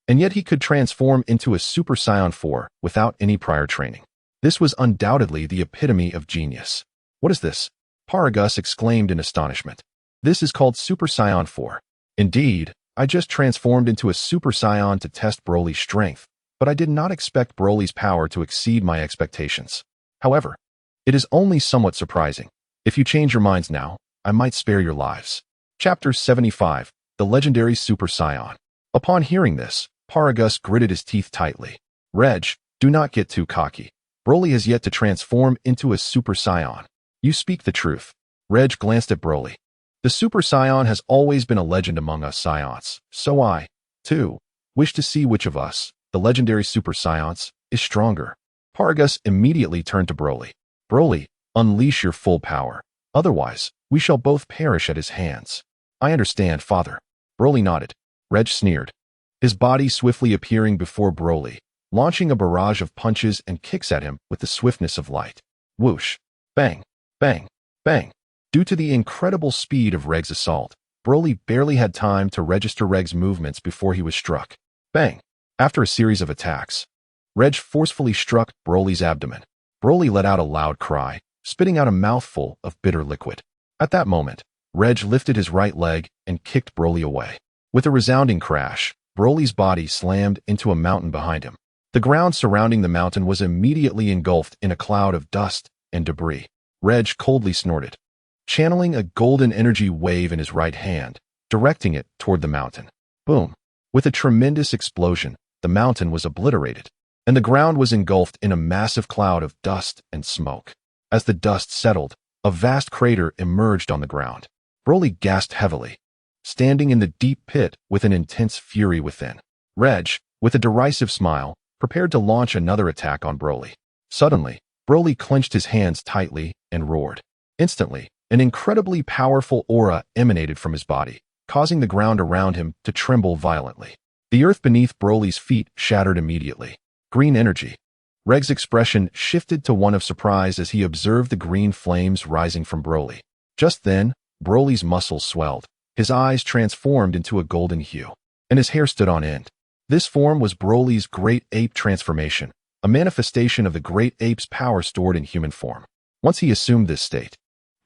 and yet he could transform into a Super Saiyan 4 without any prior training. This was undoubtedly the epitome of genius. What is this? Paragus exclaimed in astonishment. This is called Super Saiyan 4. Indeed, I just transformed into a Super Saiyan to test Broly's strength, but I did not expect Broly's power to exceed my expectations. However, it is only somewhat surprising. If you change your minds now, I might spare your lives. Chapter 75, The Legendary Super Saiyan. Upon hearing this, Paragus gritted his teeth tightly. Reg, do not get too cocky. Broly has yet to transform into a Super Saiyan. You speak the truth. Reg glanced at Broly. The Super Saiyan has always been a legend among us Saiyans, so I, too, wish to see which of us, the legendary Super Saiyans, is stronger. Paragus immediately turned to Broly. Broly, unleash your full power. Otherwise, we shall both perish at his hands. I understand, father. Broly nodded. Reg sneered, his body swiftly appearing before Broly, launching a barrage of punches and kicks at him with the swiftness of light. Whoosh! Bang! Bang! Bang! Due to the incredible speed of Reg's assault, Broly barely had time to register Reg's movements before he was struck. Bang! After a series of attacks, Reg forcefully struck Broly's abdomen. Broly let out a loud cry, spitting out a mouthful of bitter liquid. At that moment, Reg lifted his right leg and kicked Broly away. With a resounding crash, Broly's body slammed into a mountain behind him. The ground surrounding the mountain was immediately engulfed in a cloud of dust and debris. Reg coldly snorted, channeling a golden energy wave in his right hand, directing it toward the mountain. Boom! With a tremendous explosion, the mountain was obliterated, and the ground was engulfed in a massive cloud of dust and smoke. As the dust settled, a vast crater emerged on the ground. Broly gasped heavily, standing in the deep pit with an intense fury within. Reg, with a derisive smile, prepared to launch another attack on Broly. Suddenly, Broly clenched his hands tightly and roared. Instantly, an incredibly powerful aura emanated from his body, causing the ground around him to tremble violently. The earth beneath Broly's feet shattered immediately. Green energy. Reg's expression shifted to one of surprise as he observed the green flames rising from Broly. Just then, Broly's muscles swelled. His eyes transformed into a golden hue, and his hair stood on end. This form was Broly's Great Ape transformation, a manifestation of the Great Ape's power stored in human form. Once he assumed this state,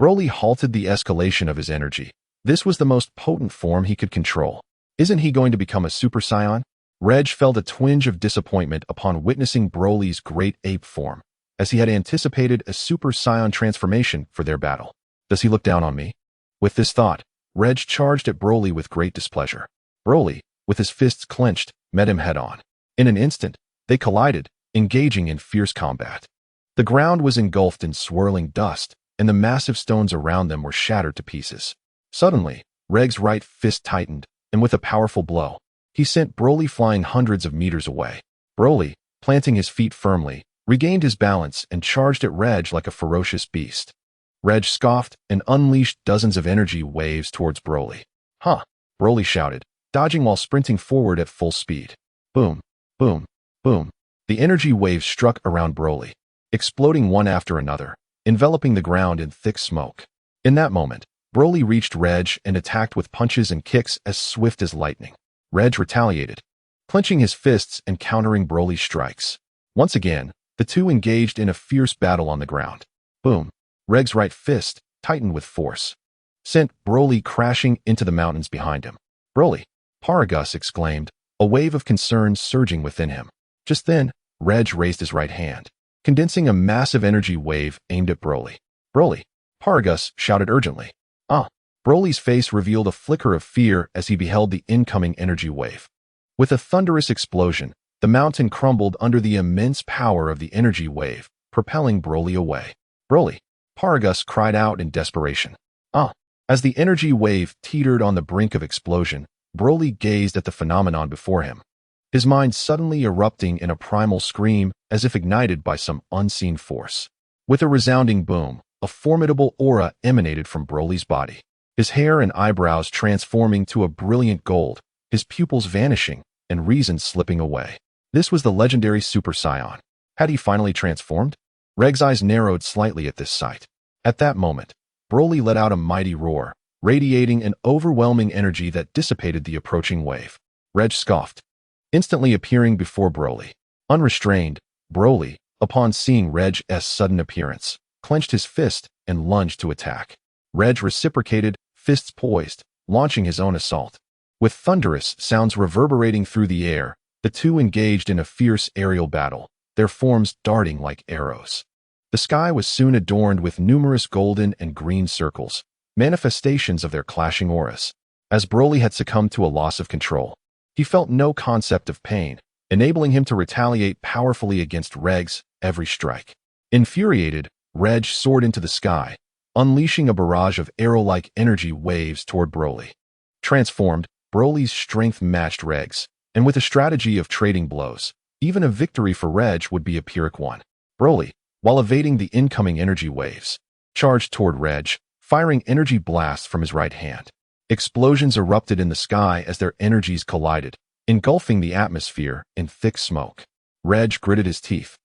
Broly halted the escalation of his energy. This was the most potent form he could control. Isn't he going to become a Super Saiyan? Reg felt a twinge of disappointment upon witnessing Broly's Great Ape form, as he had anticipated a Super Saiyan transformation for their battle. Does he look down on me? With this thought, Reg charged at Broly with great displeasure. Broly, with his fists clenched, met him head-on. In an instant, they collided, engaging in fierce combat. The ground was engulfed in swirling dust, and the massive stones around them were shattered to pieces. Suddenly, Reg's right fist tightened, and with a powerful blow, he sent Broly flying hundreds of meters away. Broly, planting his feet firmly, regained his balance and charged at Reg like a ferocious beast. Reg scoffed and unleashed dozens of energy waves towards Broly. Huh! Broly shouted, dodging while sprinting forward at full speed. Boom! Boom! Boom! The energy waves struck around Broly, exploding one after another, enveloping the ground in thick smoke. In that moment, Broly reached Reg and attacked with punches and kicks as swift as lightning. Reg retaliated, clenching his fists and countering Broly's strikes. Once again, the two engaged in a fierce battle on the ground. Boom! Reg's right fist, tightened with force, sent Broly crashing into the mountains behind him. Broly! Paragus exclaimed, a wave of concern surging within him. Just then, Reg raised his right hand, condensing a massive energy wave aimed at Broly. Broly! Paragus shouted urgently. Broly's face revealed a flicker of fear as he beheld the incoming energy wave. With a thunderous explosion, the mountain crumbled under the immense power of the energy wave, propelling Broly away. Broly! Paragus cried out in desperation. As the energy wave teetered on the brink of explosion, Broly gazed at the phenomenon before him, his mind suddenly erupting in a primal scream as if ignited by some unseen force. With a resounding boom, a formidable aura emanated from Broly's body, his hair and eyebrows transforming to a brilliant gold, his pupils vanishing, and reason slipping away. This was the legendary Super Saiyan. Had he finally transformed? Reg's eyes narrowed slightly at this sight. At that moment, Broly let out a mighty roar, radiating an overwhelming energy that dissipated the approaching wave. Reg scoffed, instantly appearing before Broly. Unrestrained, Broly, upon seeing Reg's sudden appearance, clenched his fist and lunged to attack. Reg reciprocated, fists poised, launching his own assault. With thunderous sounds reverberating through the air, The two engaged in a fierce aerial battle, their forms darting like arrows. The sky was soon adorned with numerous golden and green circles, manifestations of their clashing auras. As Broly had succumbed to a loss of control, he felt no concept of pain, enabling him to retaliate powerfully against Reg's every strike. Infuriated, Reg soared into the sky, unleashing a barrage of arrow-like energy waves toward Broly. Transformed, Broly's strength matched Reg's, and with a strategy of trading blows, even a victory for Reg would be a Pyrrhic one. Broly, while evading the incoming energy waves, charged toward Reg, firing energy blasts from his right hand. Explosions erupted in the sky as their energies collided, engulfing the atmosphere in thick smoke. Reg gritted his teeth,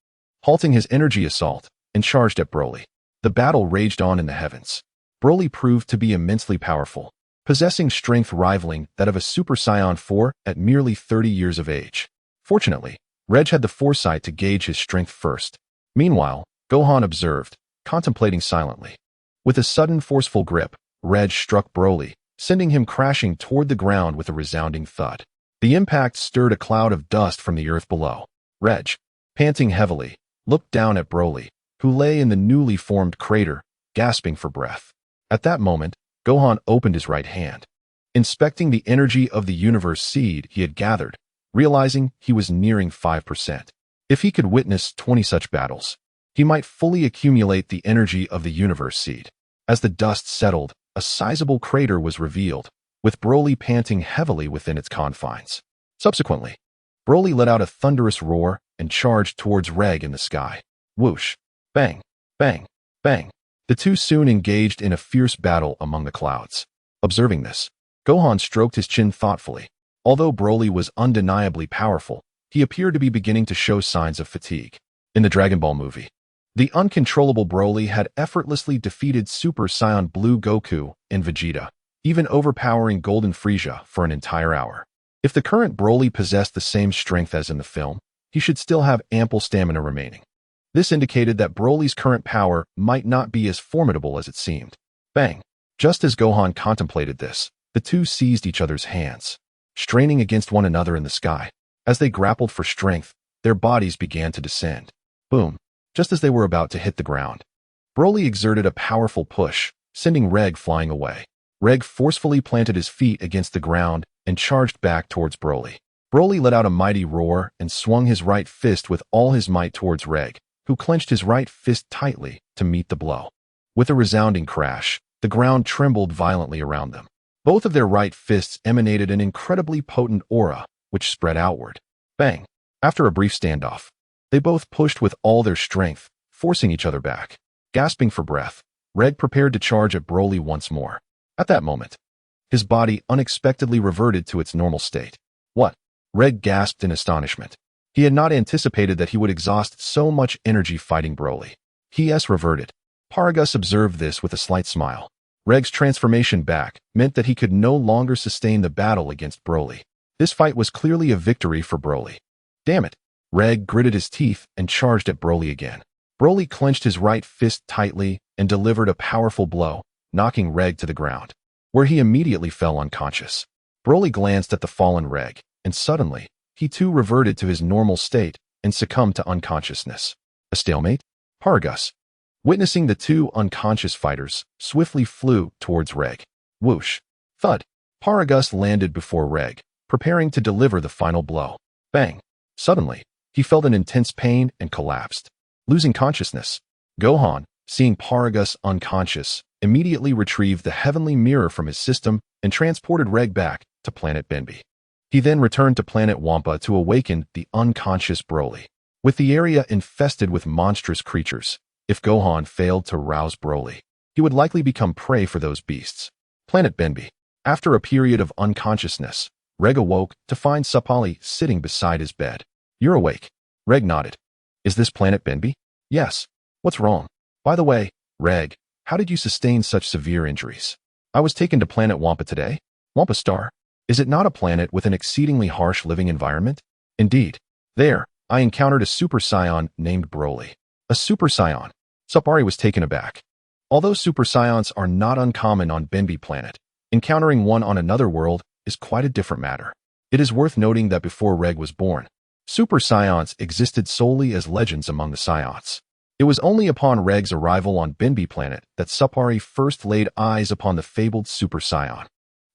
halting his energy assault, and charged at Broly. The battle raged on in the heavens. Broly proved to be immensely powerful, possessing strength rivaling that of a Super Saiyan 4 at merely 30 years of age. Fortunately, Reg had the foresight to gauge his strength first. Meanwhile, Gohan observed, contemplating silently. With a sudden forceful grip, Reg struck Broly, sending him crashing toward the ground with a resounding thud. The impact stirred a cloud of dust from the earth below. Reg, panting heavily, looked down at Broly, who lay in the newly formed crater, gasping for breath. At that moment, Gohan opened his right hand, inspecting the energy of the universe seed he had gathered, realizing he was nearing 5%. If he could witness 20 such battles, he might fully accumulate the energy of the universe seed. As the dust settled, a sizable crater was revealed, with Broly panting heavily within its confines. Subsequently, Broly let out a thunderous roar and charged towards Reg in the sky. Whoosh! Bang! Bang! Bang! The two soon engaged in a fierce battle among the clouds. Observing this, Gohan stroked his chin thoughtfully. Although Broly was undeniably powerful, he appeared to be beginning to show signs of fatigue. In the Dragon Ball movie, the uncontrollable Broly had effortlessly defeated Super Saiyan Blue Goku and Vegeta, even overpowering Golden Frieza for an entire hour. If the current Broly possessed the same strength as in the film, he should still have ample stamina remaining. This indicated that Broly's current power might not be as formidable as it seemed. Bang! Just as Gohan contemplated this, the two seized each other's hands, straining against one another in the sky. As they grappled for strength, their bodies began to descend. Boom! Just as they were about to hit the ground, Broly exerted a powerful push, sending Reg flying away. Reg forcefully planted his feet against the ground and charged back towards Broly. Broly let out a mighty roar and swung his right fist with all his might towards Reg, who clenched his right fist tightly to meet the blow. With a resounding crash, the ground trembled violently around them. Both of their right fists emanated an incredibly potent aura, which spread outward. Bang! After a brief standoff, they both pushed with all their strength, forcing each other back. Gasping for breath, Reg prepared to charge at Broly once more. At that moment, his body unexpectedly reverted to its normal state. What? Reg gasped in astonishment. He had not anticipated that he would exhaust so much energy fighting Broly. He reverted. Paragus observed this with a slight smile. Reg's transformation back meant that he could no longer sustain the battle against Broly. This fight was clearly a victory for Broly. Damn it! Reg gritted his teeth and charged at Broly again. Broly clenched his right fist tightly and delivered a powerful blow, knocking Reg to the ground, where he immediately fell unconscious. Broly glanced at the fallen Reg, and suddenly, he too reverted to his normal state and succumbed to unconsciousness. A stalemate? Paragus, witnessing the two unconscious fighters, swiftly flew towards Reg. Whoosh! Thud! Paragus landed before Reg, preparing to deliver the final blow. Bang! Suddenly, he felt an intense pain and collapsed, losing consciousness. Gohan, seeing Paragus unconscious, immediately retrieved the heavenly mirror from his system and transported Reg back to planet Benbi. He then returned to planet Wampa to awaken the unconscious Broly. With the area infested with monstrous creatures, if Gohan failed to rouse Broly, he would likely become prey for those beasts. Planet Benbi. After a period of unconsciousness, Reg awoke to find Sapali sitting beside his bed. You're awake. Reg nodded. Is this Planet Benbi? Yes. What's wrong? By the way, Reg, how did you sustain such severe injuries? I was taken to planet Wampa today. Wampa Star? Is it not a planet with an exceedingly harsh living environment? Indeed. There, I encountered a Super Saiyan named Broly. A Super Saiyan. Sapari was taken aback. Although Super Saiyans are not uncommon on Benbi planet, encountering one on another world is quite a different matter. It is worth noting that before Reg was born, Super Saions existed solely as legends among the Saions. It was only upon Reg's arrival on Binbi planet that Supari first laid eyes upon the fabled Super Saiyan.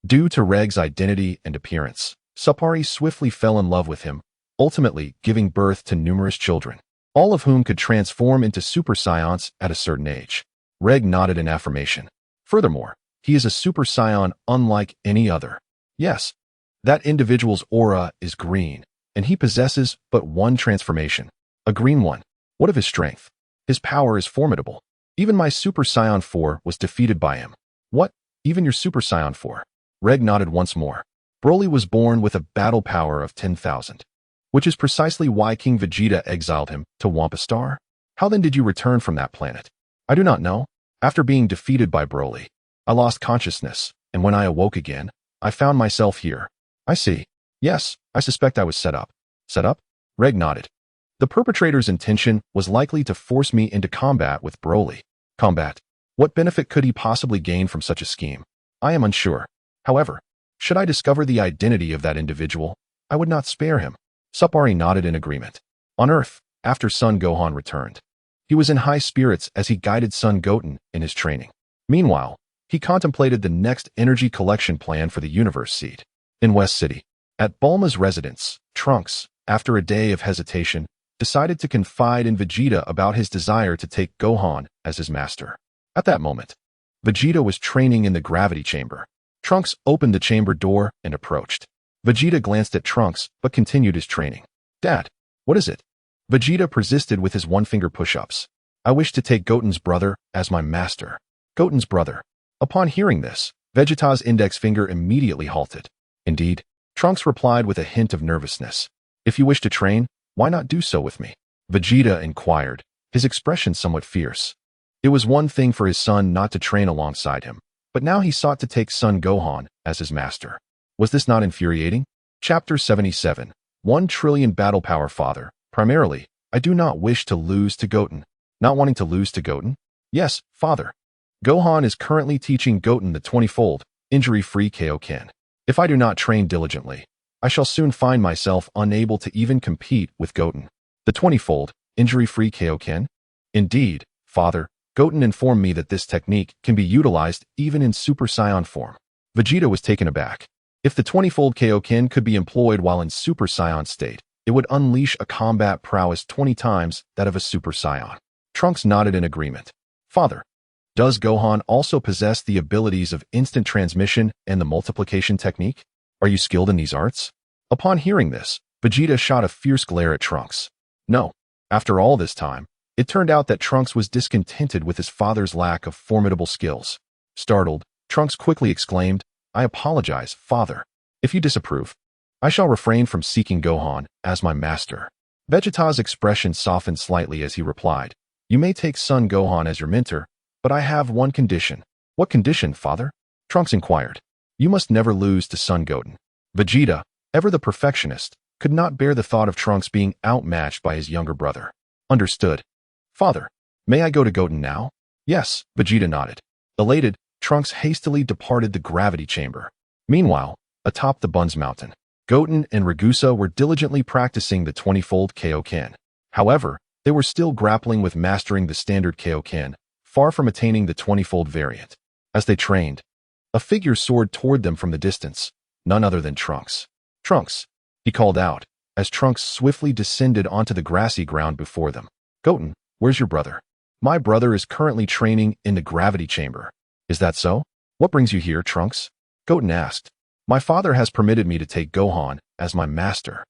Due to Reg's identity and appearance, Supari swiftly fell in love with him, ultimately giving birth to numerous children, all of whom could transform into Super Saions at a certain age. Reg nodded in affirmation. Furthermore, he is a Super Saiyan unlike any other. Yes, that individual's aura is green, and he possesses but one transformation, a green one. What of his strength? His power is formidable. Even my Super Saiyan 4 was defeated by him. What? Even your Super Saiyan 4? Reg nodded once more. Broly was born with a battle power of 10,000, which is precisely why King Vegeta exiled him to Wampa Star. How then did you return from that planet? I do not know. After being defeated by Broly, I lost consciousness, and when I awoke again, I found myself here. I see. Yes, I suspect I was set up. Set up? Reg nodded. The perpetrator's intention was likely to force me into combat with Broly. Combat? What benefit could he possibly gain from such a scheme? I am unsure. However, should I discover the identity of that individual, I would not spare him. Supari nodded in agreement. On Earth, after Son Gohan returned, he was in high spirits as he guided Son Goten in his training. Meanwhile, he contemplated the next energy collection plan for the Universe Seed. In West City, at Bulma's residence, Trunks, after a day of hesitation, decided to confide in Vegeta about his desire to take Gohan as his master. At that moment, Vegeta was training in the gravity chamber. Trunks opened the chamber door and approached. Vegeta glanced at Trunks but continued his training. Dad, what is it? Vegeta persisted with his one-finger push-ups. I wish to take Goten's brother as my master. Goten's brother. Upon hearing this, Vegeta's index finger immediately halted. Indeed, Trunks replied with a hint of nervousness. If you wish to train, why not do so with me? Vegeta inquired, his expression somewhat fierce. It was one thing for his son not to train alongside him, but now he sought to take Son Gohan as his master. Was this not infuriating? Chapter 77. 1 trillion battle power father. Primarily, I do not wish to lose to Goten. Not wanting to lose to Goten? Yes, father. Gohan is currently teaching Goten the 20-fold, injury-free Kaioken. If I do not train diligently, I shall soon find myself unable to even compete with Goten. The 20-fold, injury-free Kaioken? Indeed, father, Goten informed me that this technique can be utilized even in Super Saiyan form. Vegeta was taken aback. If the 20-fold Kaioken could be employed while in Super Saiyan state, it would unleash a combat prowess 20 times that of a Super Saiyan. Trunks nodded in agreement. Father, does Gohan also possess the abilities of instant transmission and the multiplication technique? Are you skilled in these arts? Upon hearing this, Vegeta shot a fierce glare at Trunks. No. After all this time, it turned out that Trunks was discontented with his father's lack of formidable skills. Startled, Trunks quickly exclaimed, I apologize, father. If you disapprove, I shall refrain from seeking Gohan as my master. Vegeta's expression softened slightly as he replied, You may take Son Gohan as your mentor, but I have one condition. What condition, father? Trunks inquired. You must never lose to Son Goten. Vegeta, ever the perfectionist, could not bear the thought of Trunks being outmatched by his younger brother. Understood. Father, may I go to Goten now? Yes, Vegeta nodded. Elated, Trunks hastily departed the gravity chamber. Meanwhile, atop the Buns Mountain, Goten and Ragusa were diligently practicing the 20-fold Kaioken. However, they were still grappling with mastering the standard Kaioken, far from attaining the 20-fold variant. As they trained, a figure soared toward them from the distance, none other than Trunks. Trunks, he called out, as Trunks swiftly descended onto the grassy ground before them. Goten, where's your brother? My brother is currently training in the gravity chamber. Is that so? What brings you here, Trunks? Goten asked. My father has permitted me to take Gohan as my master.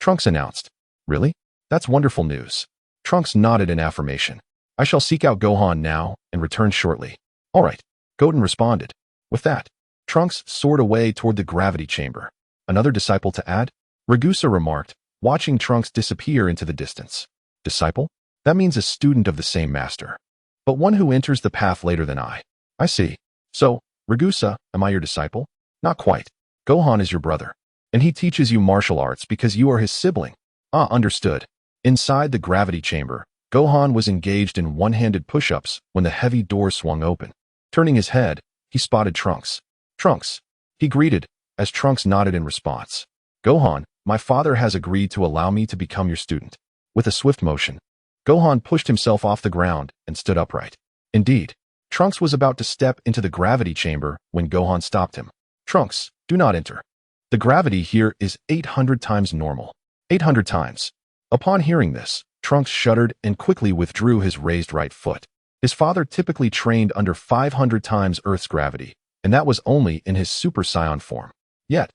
Trunks announced. Really? That's wonderful news. Trunks nodded in affirmation. I shall seek out Gohan now and return shortly. All right, Goten responded. With that, Trunks soared away toward the gravity chamber. Another disciple to add? Ragusa remarked, watching Trunks disappear into the distance. Disciple? That means a student of the same master. But one who enters the path later than I. I see. So, Ragusa, am I your disciple? Not quite. Gohan is your brother, and he teaches you martial arts because you are his sibling. Ah, understood. Inside the gravity chamber, Gohan was engaged in one-handed push-ups when the heavy door swung open. Turning his head, he spotted Trunks. Trunks, he greeted, as Trunks nodded in response. Gohan, my father has agreed to allow me to become your student. With a swift motion, Gohan pushed himself off the ground and stood upright. Indeed, Trunks was about to step into the gravity chamber when Gohan stopped him. Trunks, do not enter. The gravity here is 800 times normal. 800 times. Upon hearing this, Trunks shuddered and quickly withdrew his raised right foot. His father typically trained under 500 times Earth's gravity, and that was only in his Super Saiyan form. Yet,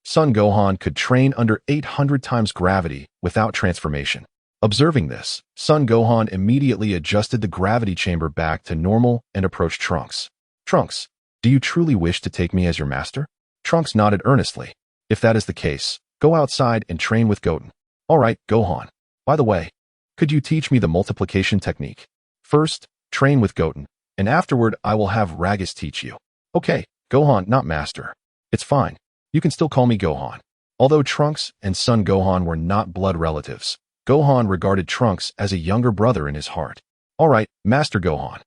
Son Gohan could train under 800 times gravity without transformation. Observing this, Son Gohan immediately adjusted the gravity chamber back to normal and approached Trunks. Trunks, do you truly wish to take me as your master? Trunks nodded earnestly. If that is the case, go outside and train with Goten. All right, Gohan. By the way, could you teach me the multiplication technique? First, train with Goten, and afterward I will have Ragus teach you. Okay, Gohan, not master. It's fine. You can still call me Gohan. Although Trunks and Son Gohan were not blood relatives, Gohan regarded Trunks as a younger brother in his heart. All right, Master Gohan.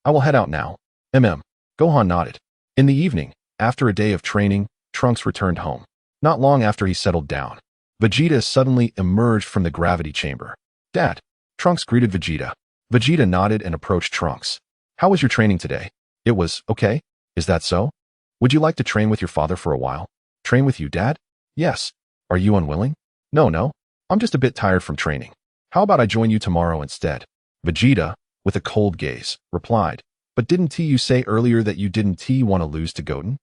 I will head out now. Gohan nodded. In the evening, after a day of training, Trunks returned home. Not long after he settled down, Vegeta suddenly emerged from the gravity chamber. Dad. Trunks greeted Vegeta. Vegeta nodded and approached Trunks. How was your training today? It was okay. Is that so? Would you like to train with your father for a while? Train with you, Dad? Yes. Are you unwilling? No. I'm just a bit tired from training. How about I join you tomorrow instead? Vegeta, with a cold gaze, replied, but didn't you say earlier that you didn't want to lose to Goten?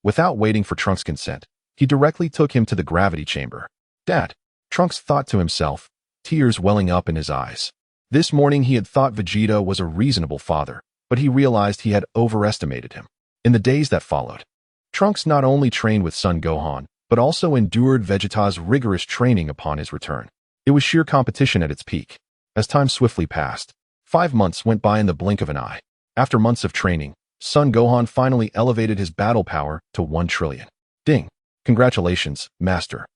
Without waiting for Trunks' consent, he directly took him to the gravity chamber. Dad, Trunks thought to himself, tears welling up in his eyes. This morning he had thought Vegeta was a reasonable father, but he realized he had overestimated him. In the days that followed, Trunks not only trained with Son Gohan, but also endured Vegeta's rigorous training upon his return. It was sheer competition at its peak. As time swiftly passed, 5 months went by in the blink of an eye. After months of training, Son Gohan finally elevated his battle power to 1 trillion. Ding! Congratulations, Master.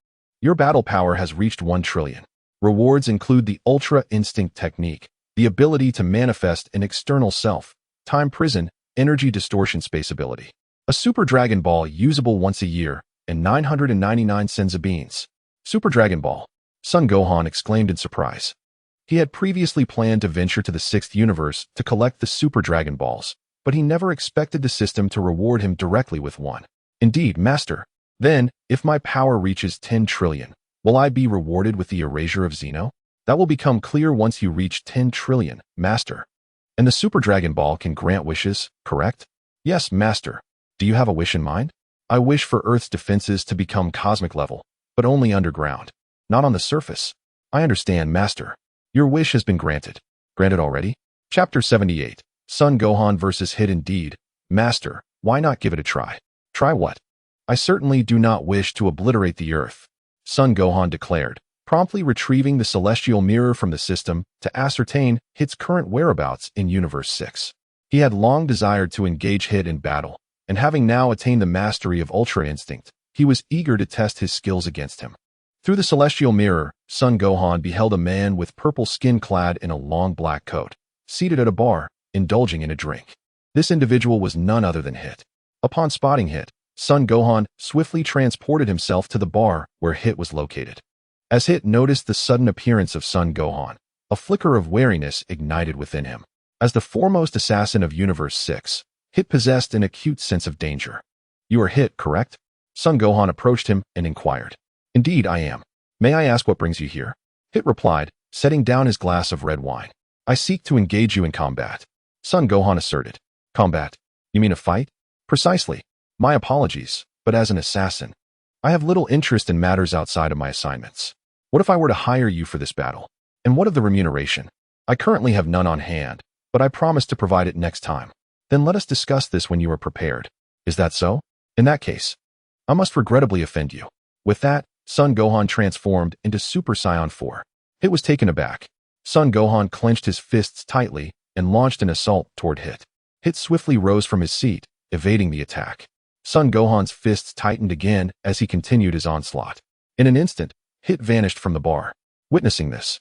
Your battle power has reached 1 trillion. Rewards include the Ultra Instinct technique, the ability to manifest an external self, time prison, energy distortion space ability, a Super Dragon Ball usable once a year, and 999 senzu beans. Super Dragon Ball! Son Gohan exclaimed in surprise. He had previously planned to venture to the 6th universe to collect the Super Dragon Balls, but he never expected the system to reward him directly with one. Indeed, Master. Then, if my power reaches 10 trillion, will I be rewarded with the erasure of Xeno? That will become clear once you reach 10 trillion, Master. And the Super Dragon Ball can grant wishes, correct? Yes, Master. Do you have a wish in mind? I wish for Earth's defenses to become cosmic level, but only underground, not on the surface. I understand, Master. Your wish has been granted. Granted already? Chapter 78. Son Gohan vs. Hit. Indeed, Master, why not give it a try? Try what? I certainly do not wish to obliterate the Earth, Son Gohan declared, promptly retrieving the celestial mirror from the system to ascertain Hit's current whereabouts in Universe 6. He had long desired to engage Hit in battle, and having now attained the mastery of Ultra Instinct, he was eager to test his skills against him. Through the celestial mirror, Son Gohan beheld a man with purple skin clad in a long black coat, seated at a bar, indulging in a drink. This individual was none other than Hit. Upon spotting Hit, Son Gohan swiftly transported himself to the bar where Hit was located. As Hit noticed the sudden appearance of Son Gohan, a flicker of wariness ignited within him. As the foremost assassin of Universe 6, Hit possessed an acute sense of danger. You are Hit, correct? Son Gohan approached him and inquired. Indeed, I am. May I ask what brings you here? Hit replied, setting down his glass of red wine. I seek to engage you in combat. Son Gohan asserted. Combat? You mean a fight? Precisely. My apologies, but as an assassin, I have little interest in matters outside of my assignments. What if I were to hire you for this battle? And what of the remuneration? I currently have none on hand, but I promise to provide it next time. Then let us discuss this when you are prepared. Is that so? In that case, I must regrettably offend you. With that, Son Gohan transformed into Super Saiyan 4. Hit was taken aback. Son Gohan clenched his fists tightly and launched an assault toward Hit. Hit swiftly rose from his seat, evading the attack. Son Gohan's fists tightened again as he continued his onslaught. In an instant, Hit vanished from the bar. Witnessing this,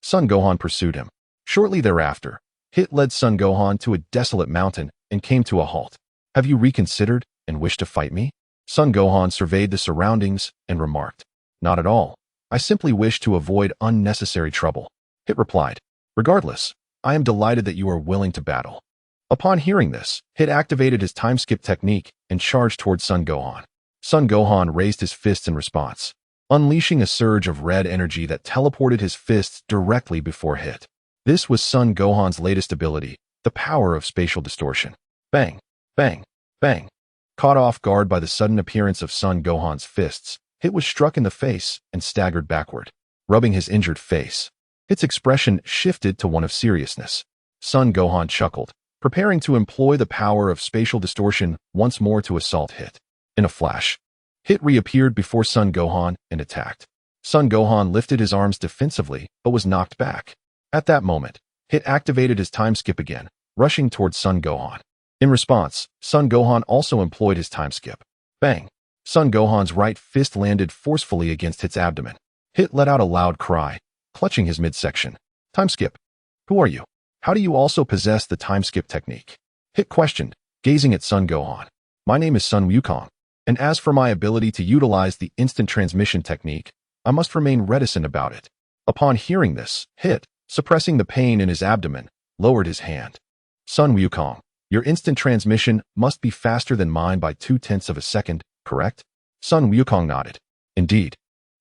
Son Gohan pursued him. Shortly thereafter, Hit led Son Gohan to a desolate mountain and came to a halt. Have you reconsidered and wish to fight me? Son Gohan surveyed the surroundings and remarked. Not at all. I simply wish to avoid unnecessary trouble. Hit replied. Regardless, I am delighted that you are willing to battle. Upon hearing this, Hit activated his time skip technique and charged towards Son Gohan. Son Gohan raised his fists in response, unleashing a surge of red energy that teleported his fists directly before Hit. This was Son Gohan's latest ability, the power of spatial distortion. Bang, bang, bang. Caught off guard by the sudden appearance of Son Gohan's fists, Hit was struck in the face and staggered backward, rubbing his injured face. Hit's expression shifted to one of seriousness. Son Gohan chuckled, preparing to employ the power of spatial distortion once more to assault Hit. In a flash, Hit reappeared before Son Gohan and attacked. Son Gohan lifted his arms defensively but was knocked back. At that moment, Hit activated his time skip again, rushing towards Son Gohan. In response, Son Gohan also employed his time skip. Bang! Son Gohan's right fist landed forcefully against Hit's abdomen. Hit let out a loud cry, clutching his midsection. Time skip. Who are you? How do you also possess the time skip technique? Hit questioned, gazing at Son Gohan. My name is Son Wukong, and as for my ability to utilize the instant transmission technique, I must remain reticent about it. Upon hearing this, Hit, suppressing the pain in his abdomen, lowered his hand. Son Wukong, your instant transmission must be faster than mine by 0.2 of a second, correct? Son Wukong nodded. Indeed.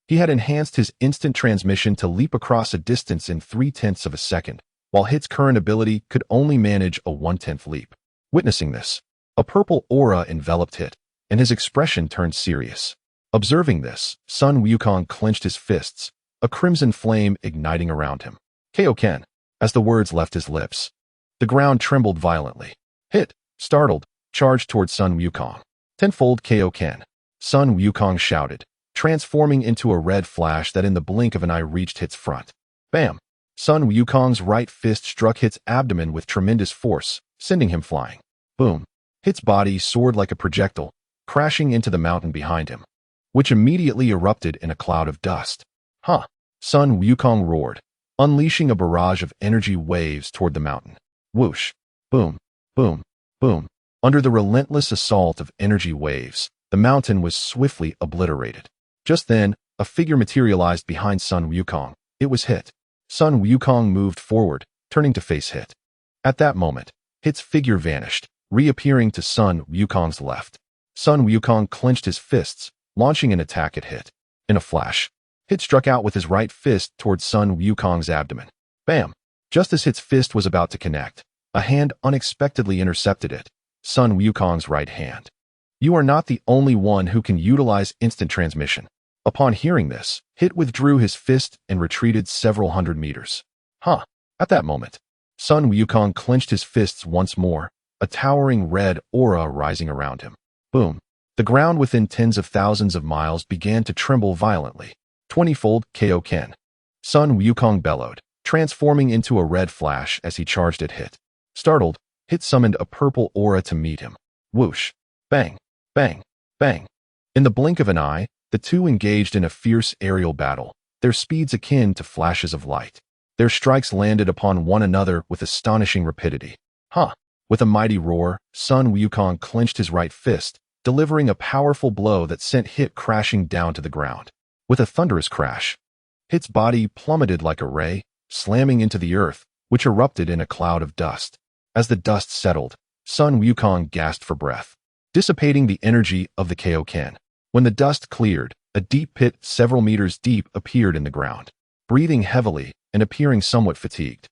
He had enhanced his instant transmission to leap across a distance in 0.3 of a second, while Hit's current ability could only manage a 1/10 leap. Witnessing this, a purple aura enveloped Hit, and his expression turned serious. Observing this, Son Wukong clenched his fists, a crimson flame igniting around him. Kaioken, as the words left his lips. The ground trembled violently. Hit, startled, charged towards Son Wukong. Tenfold Kaioken, Son Wukong shouted, transforming into a red flash that in the blink of an eye reached Hit's front. Bam! Son Wukong's right fist struck Hit's abdomen with tremendous force, sending him flying. Boom! Hit's body soared like a projectile, crashing into the mountain behind him, which immediately erupted in a cloud of dust. Huh! Son Wukong roared, unleashing a barrage of energy waves toward the mountain. Whoosh! Boom! Boom! Boom! Under the relentless assault of energy waves, the mountain was swiftly obliterated. Just then, a figure materialized behind Son Wukong. It was Hit. Son Wukong moved forward, turning to face Hit. At that moment, Hit's figure vanished, reappearing to Son Wukong's left. Son Wukong clenched his fists, launching an attack at Hit. In a flash, Hit struck out with his right fist towards Son Wukong's abdomen. Bam! Just as Hit's fist was about to connect, a hand unexpectedly intercepted it, Son Wukong's right hand. You are not the only one who can utilize instant transmission. Upon hearing this, Hit withdrew his fist and retreated several hundred meters. Huh! At that moment, Son Wukong clenched his fists once more, a towering red aura rising around him. Boom! The ground within tens of thousands of miles began to tremble violently. 20-fold Kaioken. Son Wukong bellowed, transforming into a red flash as he charged at Hit. Startled, Hit summoned a purple aura to meet him. Whoosh! Bang! Bang! Bang! In the blink of an eye, the two engaged in a fierce aerial battle, their speeds akin to flashes of light. Their strikes landed upon one another with astonishing rapidity. Huh! With a mighty roar, Son Wukong clenched his right fist, delivering a powerful blow that sent Hit crashing down to the ground. With a thunderous crash, Hit's body plummeted like a ray, slamming into the earth, which erupted in a cloud of dust. As the dust settled, Son Wukong gasped for breath, dissipating the energy of the Kaioken. When the dust cleared, a deep pit several meters deep appeared in the ground. Breathing heavily and appearing somewhat fatigued,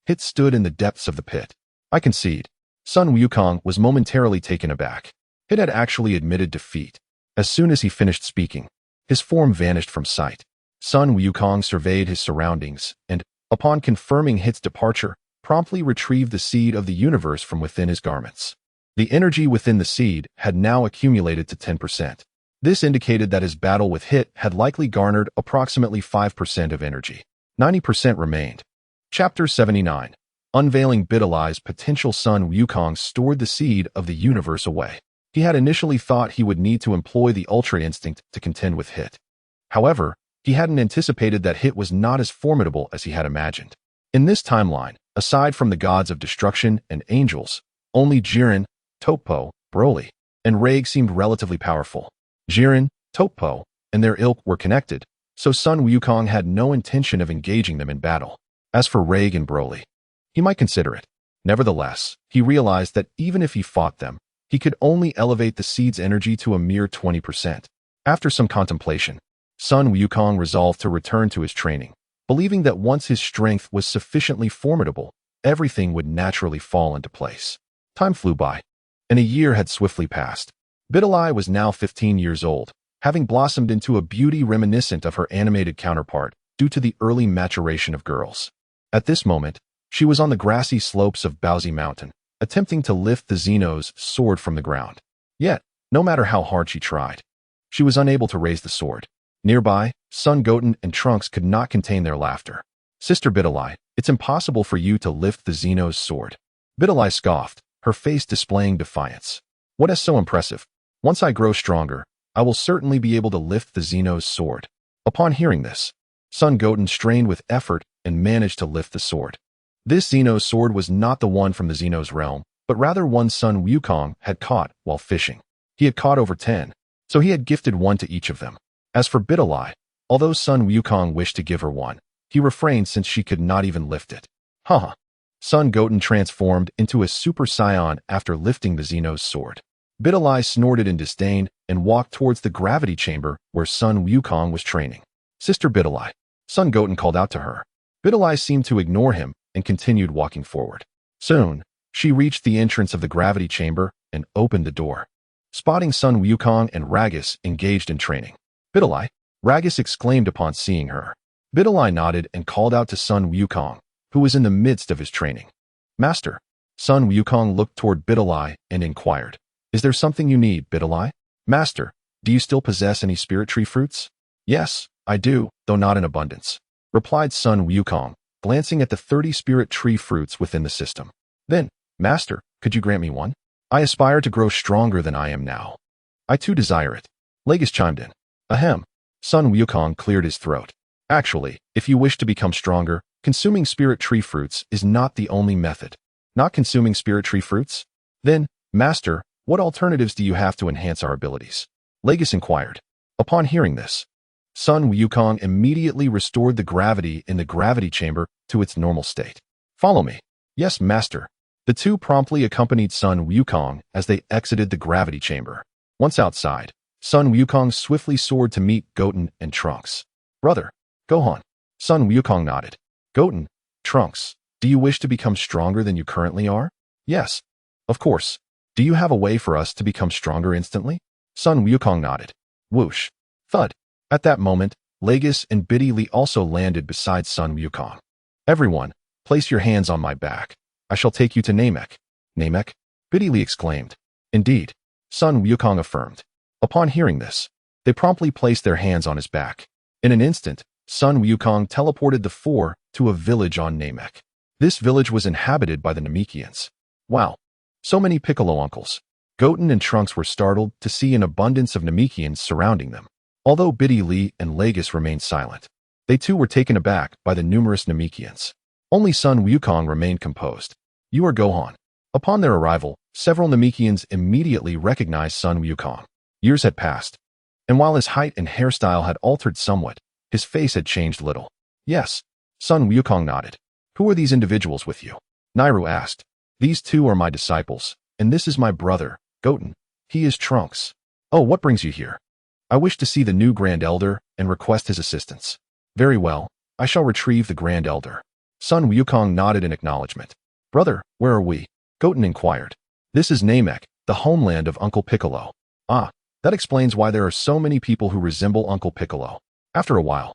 Hit stood in the depths of the pit. I concede. Son Wukong was momentarily taken aback. Hit had actually admitted defeat. As soon as he finished speaking, his form vanished from sight. Son Wukong surveyed his surroundings and, upon confirming Hit's departure, promptly retrieved the seed of the universe from within his garments. The energy within the seed had now accumulated to 10%. This indicated that his battle with Hit had likely garnered approximately 5% of energy. 90% remained. Chapter 79. Unveiling Bidali's potential. Son Wukong stored the seed of the universe away. He had initially thought he would need to employ the Ultra Instinct to contend with Hit. However, he hadn't anticipated that Hit was not as formidable as he had imagined. In this timeline, aside from the gods of destruction and angels, only Jiren, Toppo, Broly, and Rage seemed relatively powerful. Jiren, Toppo, and their ilk were connected, so Sun Wukong had no intention of engaging them in battle. As for Rhaeg and Broly, he might consider it. Nevertheless, he realized that even if he fought them, he could only elevate the seed's energy to a mere 20%. After some contemplation, Sun Wukong resolved to return to his training, believing that once his strength was sufficiently formidable, everything would naturally fall into place. Time flew by, and a year had swiftly passed. Bidalai was now 15 years old, having blossomed into a beauty reminiscent of her animated counterpart due to the early maturation of girls. At this moment, she was on the grassy slopes of Baozi Mountain, attempting to lift the Xeno's sword from the ground. Yet, no matter how hard she tried, she was unable to raise the sword. Nearby, Son Gohan and Trunks could not contain their laughter. "Sister Bidalai, it's impossible for you to lift the Xeno's sword." Bidalai scoffed, her face displaying defiance. "What is so impressive? Once I grow stronger, I will certainly be able to lift the Xeno's sword." Upon hearing this, Son Gohan strained with effort and managed to lift the sword. This Xeno's sword was not the one from the Xeno's realm, but rather one Sun Wukong had caught while fishing. He had caught over 10, so he had gifted one to each of them. As for Bidalai, although Sun Wukong wished to give her one, he refrained since she could not even lift it. Haha. Son Gohan transformed into a Super Saiyan after lifting the Xeno's sword. Bidalai snorted in disdain and walked towards the gravity chamber where Sun Wukong was training. "Sister Bidalai," Son Gohan called out to her. Bidalai seemed to ignore him and continued walking forward. Soon, she reached the entrance of the gravity chamber and opened the door, spotting Sun Wukong and Ragus engaged in training. "Bidalai," Ragus exclaimed upon seeing her. Bidalai nodded and called out to Sun Wukong, who was in the midst of his training. "Master." Sun Wukong looked toward Bidalai and inquired, "Is there something you need, Bidalai?" "Master, do you still possess any spirit tree fruits?" "Yes, I do, though not in abundance," replied Sun Wukong, glancing at the 30 spirit tree fruits within the system. "Then, Master, could you grant me one? I aspire to grow stronger than I am now." "I too desire it," Legus chimed in. "Ahem." Sun Wukong cleared his throat. "Actually, if you wish to become stronger, consuming spirit tree fruits is not the only method." "Not consuming spirit tree fruits? Then, Master, what alternatives do you have to enhance our abilities?" Legus inquired. Upon hearing this, Sun Wukong immediately restored the gravity in the gravity chamber to its normal state. "Follow me." "Yes, Master." The two promptly accompanied Sun Wukong as they exited the gravity chamber. Once outside, Sun Wukong swiftly soared to meet Gohan and Trunks. "Brother, Gohan." Sun Wukong nodded. "Gohan, Trunks, do you wish to become stronger than you currently are?" "Yes, of course. Do you have a way for us to become stronger instantly?" Sun Wukong nodded. Whoosh. Thud. At that moment, Legus and Biddy Lee also landed beside Sun Wukong. "Everyone, place your hands on my back. I shall take you to Namek." "Namek?" Biddy Lee exclaimed. "Indeed," Sun Wukong affirmed. Upon hearing this, they promptly placed their hands on his back. In an instant, Sun Wukong teleported the four to a village on Namek. This village was inhabited by the Namekians. Wow, so many Piccolo uncles. Gohan and Trunks were startled to see an abundance of Namekians surrounding them. Although Biddy Lee and Legus remained silent, they too were taken aback by the numerous Namekians. Only Sun Wukong remained composed. "You are Gohan." Upon their arrival, several Namekians immediately recognized Sun Wukong. Years had passed, and while his height and hairstyle had altered somewhat, his face had changed little. "Yes," Sun Wukong nodded. "Who are these individuals with you?" Nairu asked. "These two are my disciples, and this is my brother, Gohan. He is Trunks." "Oh, what brings you here?" "I wish to see the new Grand Elder and request his assistance." "Very well, I shall retrieve the Grand Elder." Sun Wukong nodded in acknowledgement. "Brother, where are we?" Gohan inquired. "This is Namek, the homeland of Uncle Piccolo." "Ah, that explains why there are so many people who resemble Uncle Piccolo." After a while,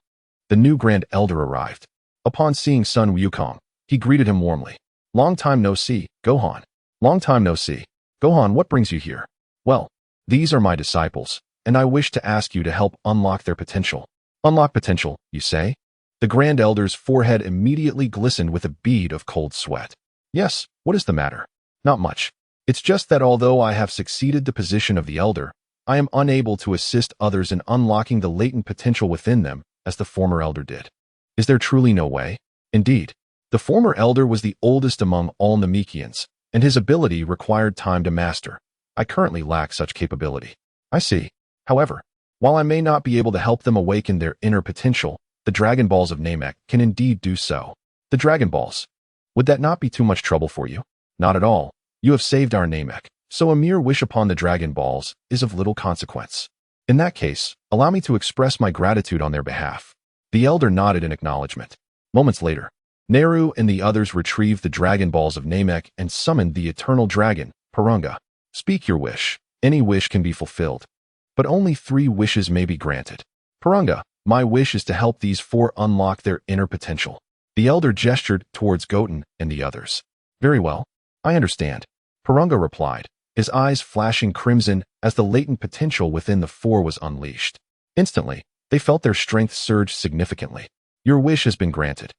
the new Grand Elder arrived. Upon seeing Sun Wukong, he greeted him warmly. "Long time no see, Gohan." "Long time no see. Gohan, what brings you here?" "Well, these are my disciples, and I wish to ask you to help unlock their potential." "Unlock potential, you say?" The Grand Elder's forehead immediately glistened with a bead of cold sweat. "Yes, what is the matter?" "Not much. It's just that although I have succeeded the position of the Elder, I am unable to assist others in unlocking the latent potential within them as the former Elder did." "Is there truly no way?" "Indeed. The former Elder was the oldest among all Namekians, and his ability required time to master. I currently lack such capability." "I see. However, While I may not be able to help them awaken their inner potential, the Dragon Balls of Namek can indeed do so. The Dragon Balls. Would that not be too much trouble for you? Not at all. You have saved our Namek, so a mere wish upon the Dragon Balls is of little consequence. In that case, allow me to express my gratitude on their behalf. The elder nodded in acknowledgement. Moments later, Nehru and the others retrieved the Dragon Balls of Namek and summoned the eternal dragon, Purunga. Speak your wish. Any wish can be fulfilled. But only 3 wishes may be granted. Purunga, my wish is to help these 4 unlock their inner potential. The elder gestured towards Goten and the others. Very well. I understand. Purunga replied, his eyes flashing crimson as the latent potential within the 4 was unleashed. Instantly, they felt their strength surge significantly. Your wish has been granted.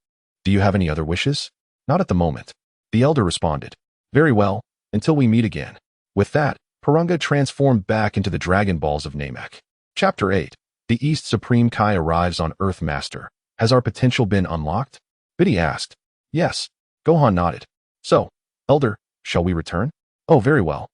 Do you have any other wishes? Not at the moment. The elder responded. Very well, until we meet again. With that, Purunga transformed back into the Dragon Balls of Namek. Chapter 8. The East Supreme Kai arrives on Earth Master. Has our potential been unlocked? Biddy asked. Yes. Gohan nodded. So, Elder, shall we return? Oh, very well.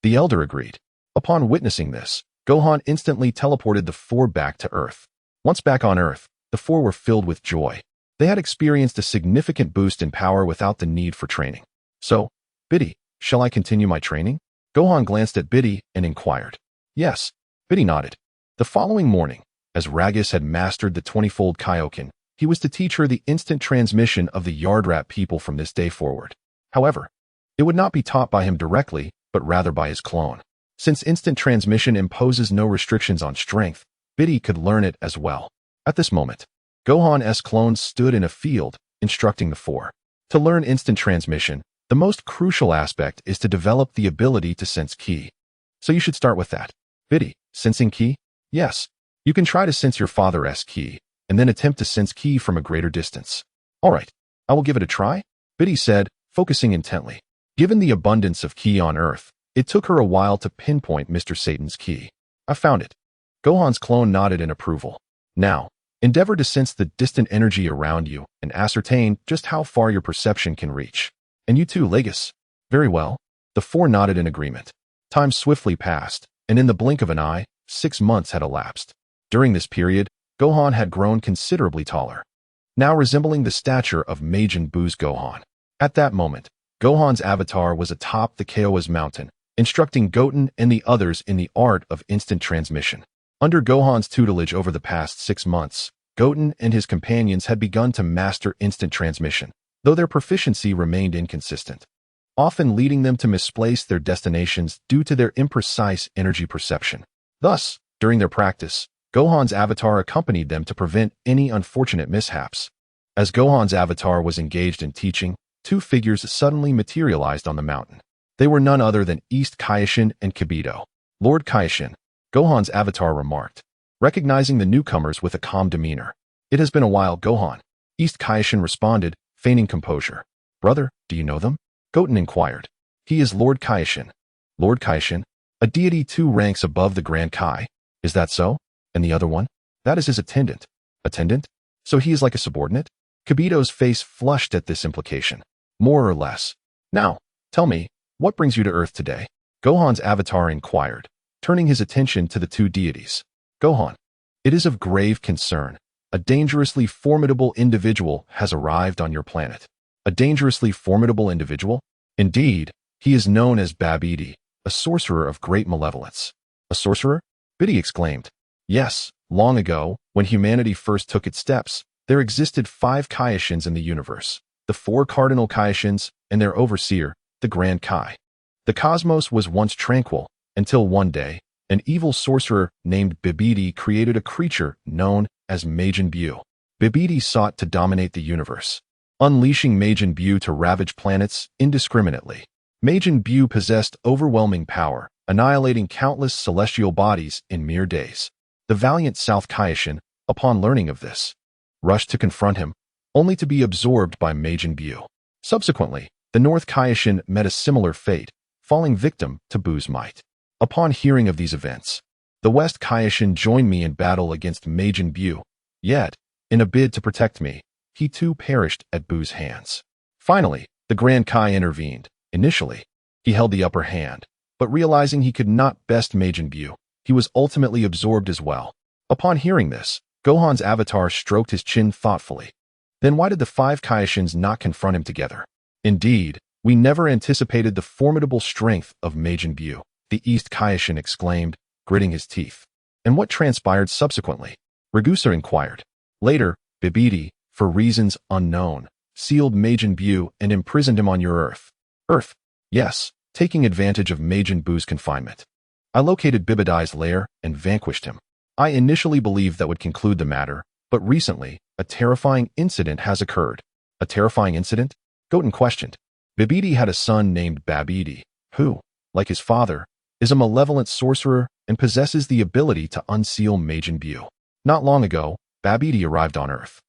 The elder agreed. Upon witnessing this, Gohan instantly teleported the 4 back to Earth. Once back on Earth, the 4 were filled with joy. They had experienced a significant boost in power without the need for training. So, Biddy, shall I continue my training? Gohan glanced at Biddy and inquired. Yes. Biddy nodded. The following morning, as Ragus had mastered the 20-fold Kaioken, he was to teach her the instant transmission of the Yardrat people from this day forward. However, it would not be taught by him directly, but rather by his clone. Since instant transmission imposes no restrictions on strength, Biddy could learn it as well. At this moment, Gohan's clone stood in a field, instructing the 4. To learn instant transmission, the most crucial aspect is to develop the ability to sense ki. So you should start with that. Biddy, sensing ki? Yes. You can try to sense your father's ki, and then attempt to sense ki from a greater distance. All right, I will give it a try, Biddy said, focusing intently. Given the abundance of ki on Earth, it took her a while to pinpoint Mr. Satan's ki. I found it. Gohan's clone nodded in approval. Now, endeavor to sense the distant energy around you and ascertain just how far your perception can reach. And you too, Legus. Very well. The 4 nodded in agreement. Time swiftly passed, and in the blink of an eye, 6 months had elapsed. During this period, Gohan had grown considerably taller, now resembling the stature of Majin Buu's Gohan. At that moment, Gohan's avatar was atop the Kiowa's mountain, instructing Goten and the others in the art of instant transmission. Under Gohan's tutelage over the past 6 months, Goten and his companions had begun to master instant transmission, though their proficiency remained inconsistent, often leading them to misplace their destinations due to their imprecise energy perception. Thus, during their practice, Gohan's avatar accompanied them to prevent any unfortunate mishaps. As Gohan's avatar was engaged in teaching, 2 figures suddenly materialized on the mountain. They were none other than East Kaioshin and Kibito. Lord Kaioshin, Gohan's avatar remarked, recognizing the newcomers with a calm demeanor. It has been a while, Gohan. East Kaioshin responded, feigning composure. Brother, do you know them? Goten inquired. He is Lord Kaioshin. Lord Kaioshin, a deity 2 ranks above the Grand Kai. Is that so? And the other one? That is his attendant. Attendant? So he is like a subordinate? Kibito's face flushed at this implication. More or less. Now, tell me, what brings you to Earth today? Gohan's avatar inquired, turning his attention to the 2 deities. Gohan, it is of grave concern. A dangerously formidable individual has arrived on your planet. A dangerously formidable individual? Indeed, he is known as Babidi, a sorcerer of great malevolence. A sorcerer? Biddy exclaimed. Yes, long ago, when humanity first took its steps, there existed 5 Kaioshins in the universe, the 4 cardinal Kaioshins and their overseer, the Grand Kai. The cosmos was once tranquil, until one day, an evil sorcerer named Babidi created a creature known as Majin Buu. Babidi sought to dominate the universe, unleashing Majin Buu to ravage planets indiscriminately. Majin Buu possessed overwhelming power, annihilating countless celestial bodies in mere days. The valiant South Kaioshin, upon learning of this, rushed to confront him, only to be absorbed by Majin Buu. Subsequently, the North Kaioshin met a similar fate, falling victim to Buu's might. Upon hearing of these events, the West Kaioshin joined me in battle against Majin Buu, yet, in a bid to protect me, he too perished at Buu's hands. Finally, the Grand Kai intervened. Initially, he held the upper hand, but realizing he could not best Majin Buu, he was ultimately absorbed as well. Upon hearing this, Gohan's avatar stroked his chin thoughtfully. Then why did the five Kaioshins not confront him together? Indeed, we never anticipated the formidable strength of Majin Buu, the East Kaioshin exclaimed, gritting his teeth. And what transpired subsequently? Ragusa inquired. Later, Bibidi, for reasons unknown, sealed Majin Buu and imprisoned him on your Earth. Earth? Yes, taking advantage of Majin Buu's confinement. I located Bibidi's lair and vanquished him. I initially believed that would conclude the matter, but recently, a terrifying incident has occurred. A terrifying incident? Goten questioned. Bibidi had a son named Babidi, who, like his father, is a malevolent sorcerer and possesses the ability to unseal Majin Buu. Not long ago, Babidi arrived on Earth.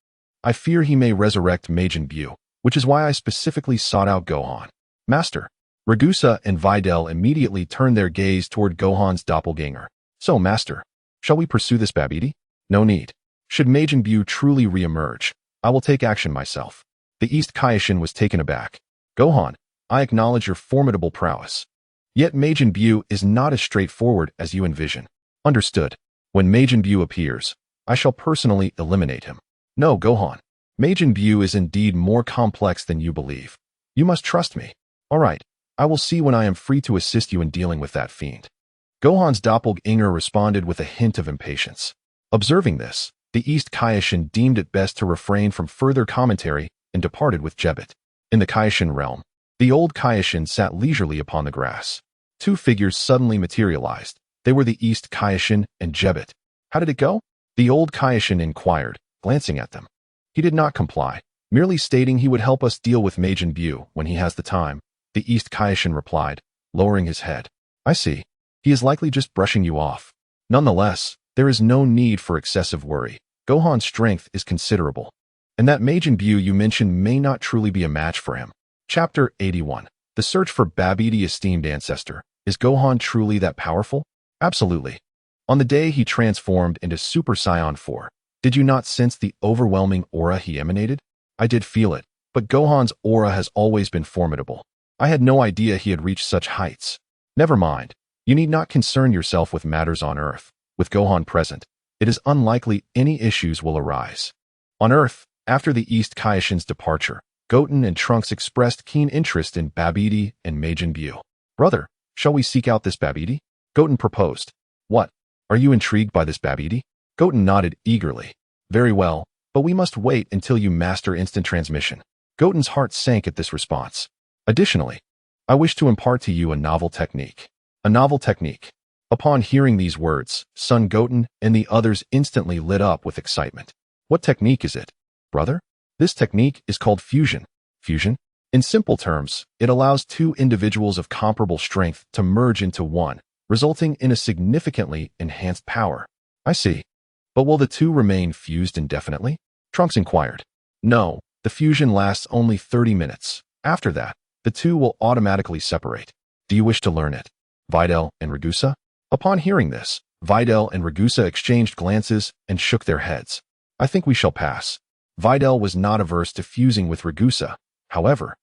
I fear he may resurrect Majin Buu, which is why I specifically sought out Gohan. Master. Ragusa and Videl immediately turned their gaze toward Gohan's doppelganger. So, Master, shall we pursue this Babidi? No need. Should Majin Buu truly re-emerge, I will take action myself. The East Kaioshin was taken aback. Gohan, I acknowledge your formidable prowess. Yet Majin Buu is not as straightforward as you envision. Understood. When Majin Buu appears, I shall personally eliminate him. No, Gohan. Majin Buu is indeed more complex than you believe. You must trust me. All right, I will see when I am free to assist you in dealing with that fiend. Gohan's doppelganger responded with a hint of impatience. Observing this, the East Kaioshin deemed it best to refrain from further commentary and departed with Jebet. In the Kaioshin realm, the old Kaioshin sat leisurely upon the grass. Two figures suddenly materialized. They were the East Kaioshin and Jebet. How did it go? The old Kaioshin inquired, glancing at them. He did not comply, merely stating he would help us deal with Majin Buu when he has the time. The East Kaioshin replied, lowering his head. I see. He is likely just brushing you off. Nonetheless, there is no need for excessive worry. Gohan's strength is considerable. And that Majin Buu you mentioned may not truly be a match for him. Chapter 81. The Search for Babidi Esteemed Ancestor. Is Gohan truly that powerful? Absolutely. On the day he transformed into Super Saiyan 4, did you not sense the overwhelming aura he emanated? I did feel it, but Gohan's aura has always been formidable. I had no idea he had reached such heights. Never mind. You need not concern yourself with matters on Earth. With Gohan present, it is unlikely any issues will arise. On Earth, after the East Kaioshin's departure, Goten and Trunks expressed keen interest in Babidi and Majin Buu. Brother, shall we seek out this Babidi? Goten proposed. What? Are you intrigued by this Babidi? Goten nodded eagerly. Very well, but we must wait until you master instant transmission. Goten's heart sank at this response. Additionally, I wish to impart to you a novel technique. A novel technique. Upon hearing these words, Son Goten and the others instantly lit up with excitement. What technique is it, brother? This technique is called fusion. Fusion? In simple terms, it allows two individuals of comparable strength to merge into one, resulting in a significantly enhanced power. I see. But will the two remain fused indefinitely? Trunks inquired. No, the fusion lasts only 30 minutes. After that, the two will automatically separate. Do you wish to learn it? Videl and Ragusa? Upon hearing this, Videl and Ragusa exchanged glances and shook their heads. I think we shall pass. Videl was not averse to fusing with Ragusa. However,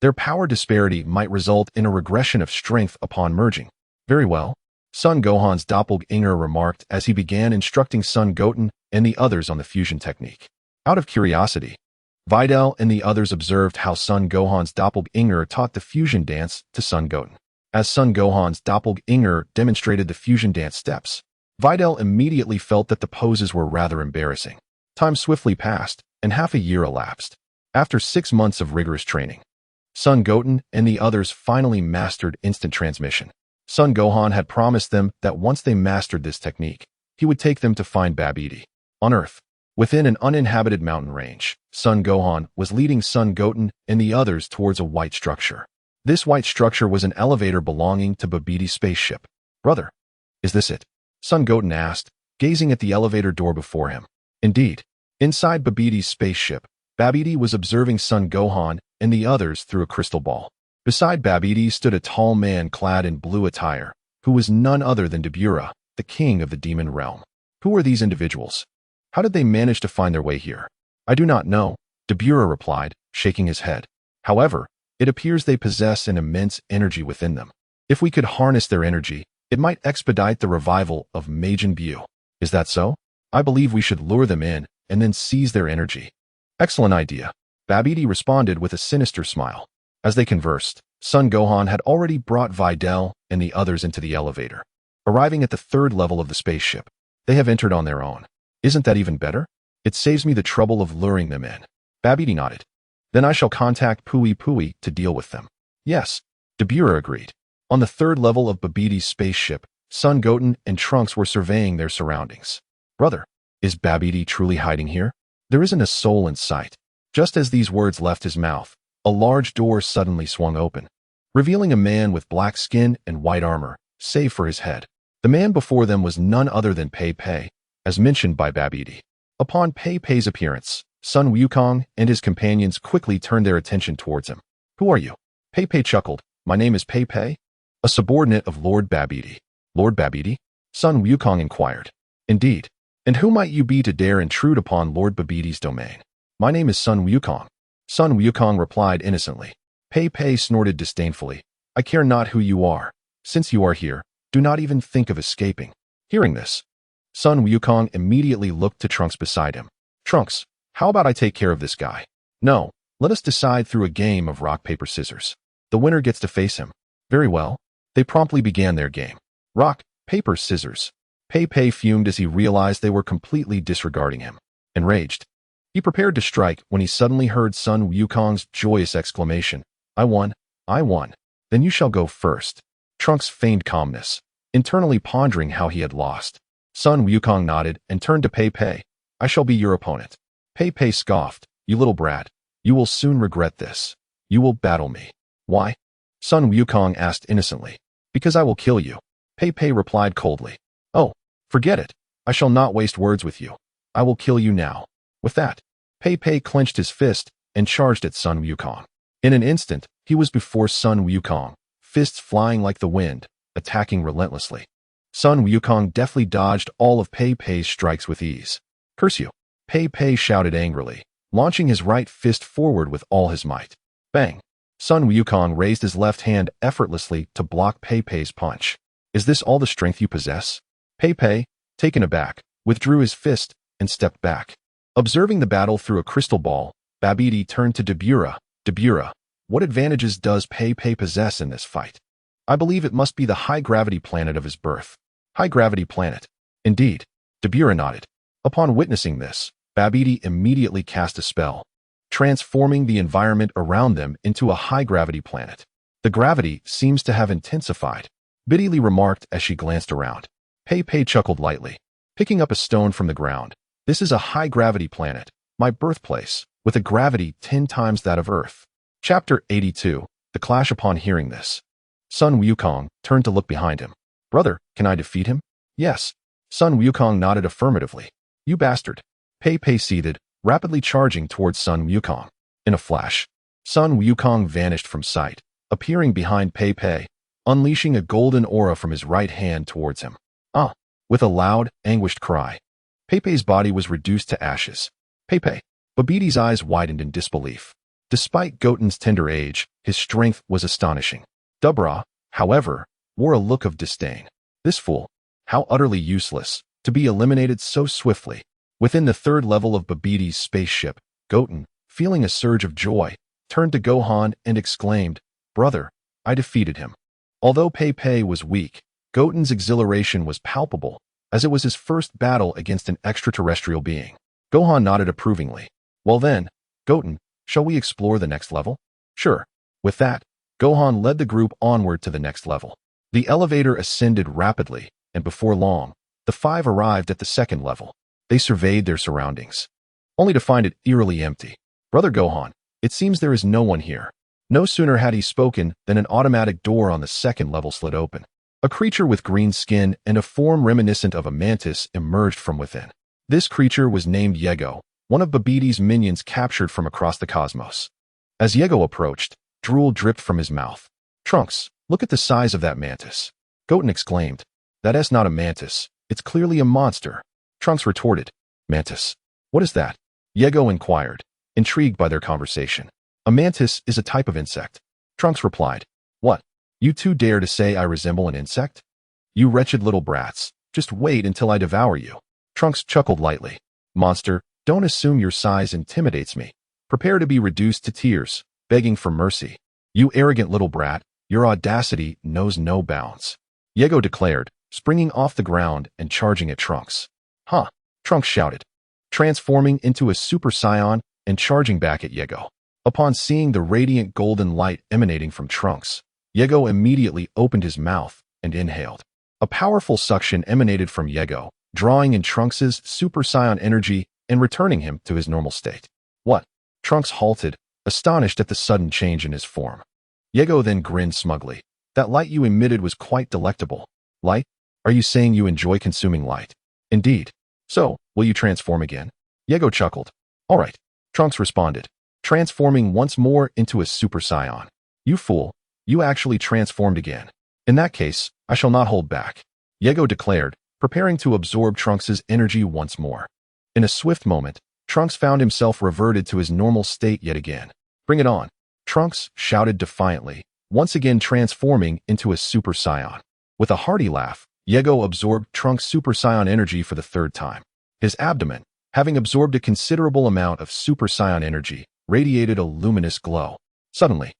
their power disparity might result in a regression of strength upon merging. Very well, Son Gohan's doppelganger remarked as he began instructing Son Goten and the others on the fusion technique. Out of curiosity, Videl and the others observed how Son Gohan's doppelganger taught the fusion dance to Son Goten. As Son Gohan's doppelganger demonstrated the fusion dance steps, Videl immediately felt that the poses were rather embarrassing. Time swiftly passed, and half a year elapsed. After 6 months of rigorous training, Son Goten and the others finally mastered instant transmission. Son Gohan had promised them that once they mastered this technique, he would take them to find Babidi. On Earth, within an uninhabited mountain range, Son Gohan was leading Son Goten and the others towards a white structure. This white structure was an elevator belonging to Babidi's spaceship. Brother, is this it? Son Goten asked, gazing at the elevator door before him. Indeed. Inside Babidi's spaceship, Babidi was observing Son Gohan and the others through a crystal ball. Beside Babidi stood a tall man clad in blue attire, who was none other than Beerus, the king of the demon realm. Who were these individuals? How did they manage to find their way here? I do not know, Beerus replied, shaking his head. However, it appears they possess an immense energy within them. If we could harness their energy, It might expedite the revival of Majin Buu. Is that so? I believe we should lure them in and then seize their energy. Excellent idea. Babidi responded with a sinister smile. As they conversed, Son Gohan had already brought Videl and the others into the elevator. Arriving at the third level of the spaceship, they have entered on their own. Isn't that even better? It saves me the trouble of luring them in. Babidi nodded. Then I shall contact Pui Pui to deal with them. Yes, Dabura agreed. On the third level of Babidi's spaceship, Son Goten and Trunks were surveying their surroundings. Brother, is Babidi truly hiding here? There isn't a soul in sight. Just as these words left his mouth, a large door suddenly swung open, revealing a man with black skin and white armor, save for his head. The man before them was none other than Pei Pei, as mentioned by Babidi. Upon Pei Pei's appearance, Sun Wukong and his companions quickly turned their attention towards him. Who are you? Pei Pei chuckled. My name is Pei Pei, a subordinate of Lord Babidi. Lord Babidi? Sun Wukong inquired. Indeed. And who might you be to dare intrude upon Lord Babidi's domain? My name is Sun Wukong. Sun Wukong replied innocently. Pei Pei snorted disdainfully. I care not who you are. Since you are here, do not even think of escaping. Hearing this, Sun Wukong immediately looked to Trunks beside him. Trunks, how about I take care of this guy? No, let us decide through a game of rock, paper, scissors. The winner gets to face him. Very well. They promptly began their game. Rock, paper, scissors. Pei Pei fumed as he realized they were completely disregarding him. Enraged, he prepared to strike when he suddenly heard Sun Wukong's joyous exclamation. I won. I won. Then you shall go first. Trunks feigned calmness, internally pondering how he had lost. Sun Wukong nodded and turned to Pei Pei. I shall be your opponent. Pei Pei scoffed. You little brat. You will soon regret this. You will battle me. Why? Sun Wukong asked innocently. Because I will kill you. Pei Pei replied coldly. Oh, forget it. I shall not waste words with you. I will kill you now. With that, Pei Pei clenched his fist and charged at Sun Wukong. In an instant, he was before Sun Wukong, fists flying like the wind, attacking relentlessly. Sun Wukong deftly dodged all of Pei Pei's strikes with ease. Curse you! Pei Pei shouted angrily, launching his right fist forward with all his might. Bang! Sun Wukong raised his left hand effortlessly to block Pei Pei's punch. Is this all the strength you possess? Pei Pei, taken aback, withdrew his fist and stepped back. Observing the battle through a crystal ball, Babidi turned to Dabura. Dabura, what advantages does Pei Pei possess in this fight? I believe it must be the high-gravity planet of his birth. High-gravity planet. Indeed. Dabura nodded. Upon witnessing this, Babidi immediately cast a spell, transforming the environment around them into a high-gravity planet. The gravity seems to have intensified, Biddy remarked as she glanced around. Pei Pei chuckled lightly, picking up a stone from the ground. This is a high-gravity planet, my birthplace, with a gravity 10 times that of Earth. Chapter 82, The Clash. Upon hearing this, Sun Wukong turned to look behind him. Brother, can I defeat him? Yes. Sun Wukong nodded affirmatively. You bastard. Pei Pei seethed, rapidly charging towards Sun Wukong. In a flash, Sun Wukong vanished from sight, appearing behind Pei Pei, unleashing a golden aura from his right hand towards him. Ah! With a loud, anguished cry, Pei Pei's body was reduced to ashes. Pei Pei. Babidi's eyes widened in disbelief. Despite Goten's tender age, his strength was astonishing. Dabura, however, wore a look of disdain. This fool, how utterly useless, to be eliminated so swiftly. Within the third level of Babidi's spaceship, Goten, feeling a surge of joy, turned to Gohan and exclaimed, Brother, I defeated him. Although Pei Pei was weak, Goten's exhilaration was palpable, as it was his first battle against an extraterrestrial being. Gohan nodded approvingly. Well then, Goten, shall we explore the next level? Sure. With that, Gohan led the group onward to the next level. The elevator ascended rapidly, and before long, the five arrived at the second level. They surveyed their surroundings, only to find it eerily empty. Brother Gohan, it seems there is no one here. No sooner had he spoken than an automatic door on the second level slid open. A creature with green skin and a form reminiscent of a mantis emerged from within. This creature was named Yego, one of Babidi's minions captured from across the cosmos. As Yego approached, drool dripped from his mouth. Trunks, look at the size of that mantis. Goten exclaimed. That's not a mantis, it's clearly a monster. Trunks retorted. Mantis. What is that? Yego inquired, intrigued by their conversation. A mantis is a type of insect. Trunks replied. What? You two dare to say I resemble an insect? You wretched little brats. Just wait until I devour you. Trunks chuckled lightly. Monster, don't assume your size intimidates me. Prepare to be reduced to tears, begging for mercy. You arrogant little brat, your audacity knows no bounds. Yego declared, springing off the ground and charging at Trunks. Huh, Trunks shouted, transforming into a Super Saiyan and charging back at Yego. Upon seeing the radiant golden light emanating from Trunks, Yego immediately opened his mouth and inhaled. A powerful suction emanated from Yego, drawing in Trunks' Super Saiyan energy and returning him to his normal state. What? Trunks halted, astonished at the sudden change in his form. Yego then grinned smugly. That light you emitted was quite delectable. Light? Are you saying you enjoy consuming light? Indeed. So, will you transform again? Yego chuckled. All right. Trunks responded, transforming once more into a Super Saiyan. You fool. You actually transformed again. In that case, I shall not hold back. Yego declared, preparing to absorb Trunks' energy once more. In a swift moment, Trunks found himself reverted to his normal state yet again. Bring it on. Trunks shouted defiantly, once again transforming into a Super Saiyan. With a hearty laugh, Yego absorbed Trunks' Super Saiyan energy for the third time. His abdomen, having absorbed a considerable amount of Super Saiyan energy, radiated a luminous glow. Suddenly,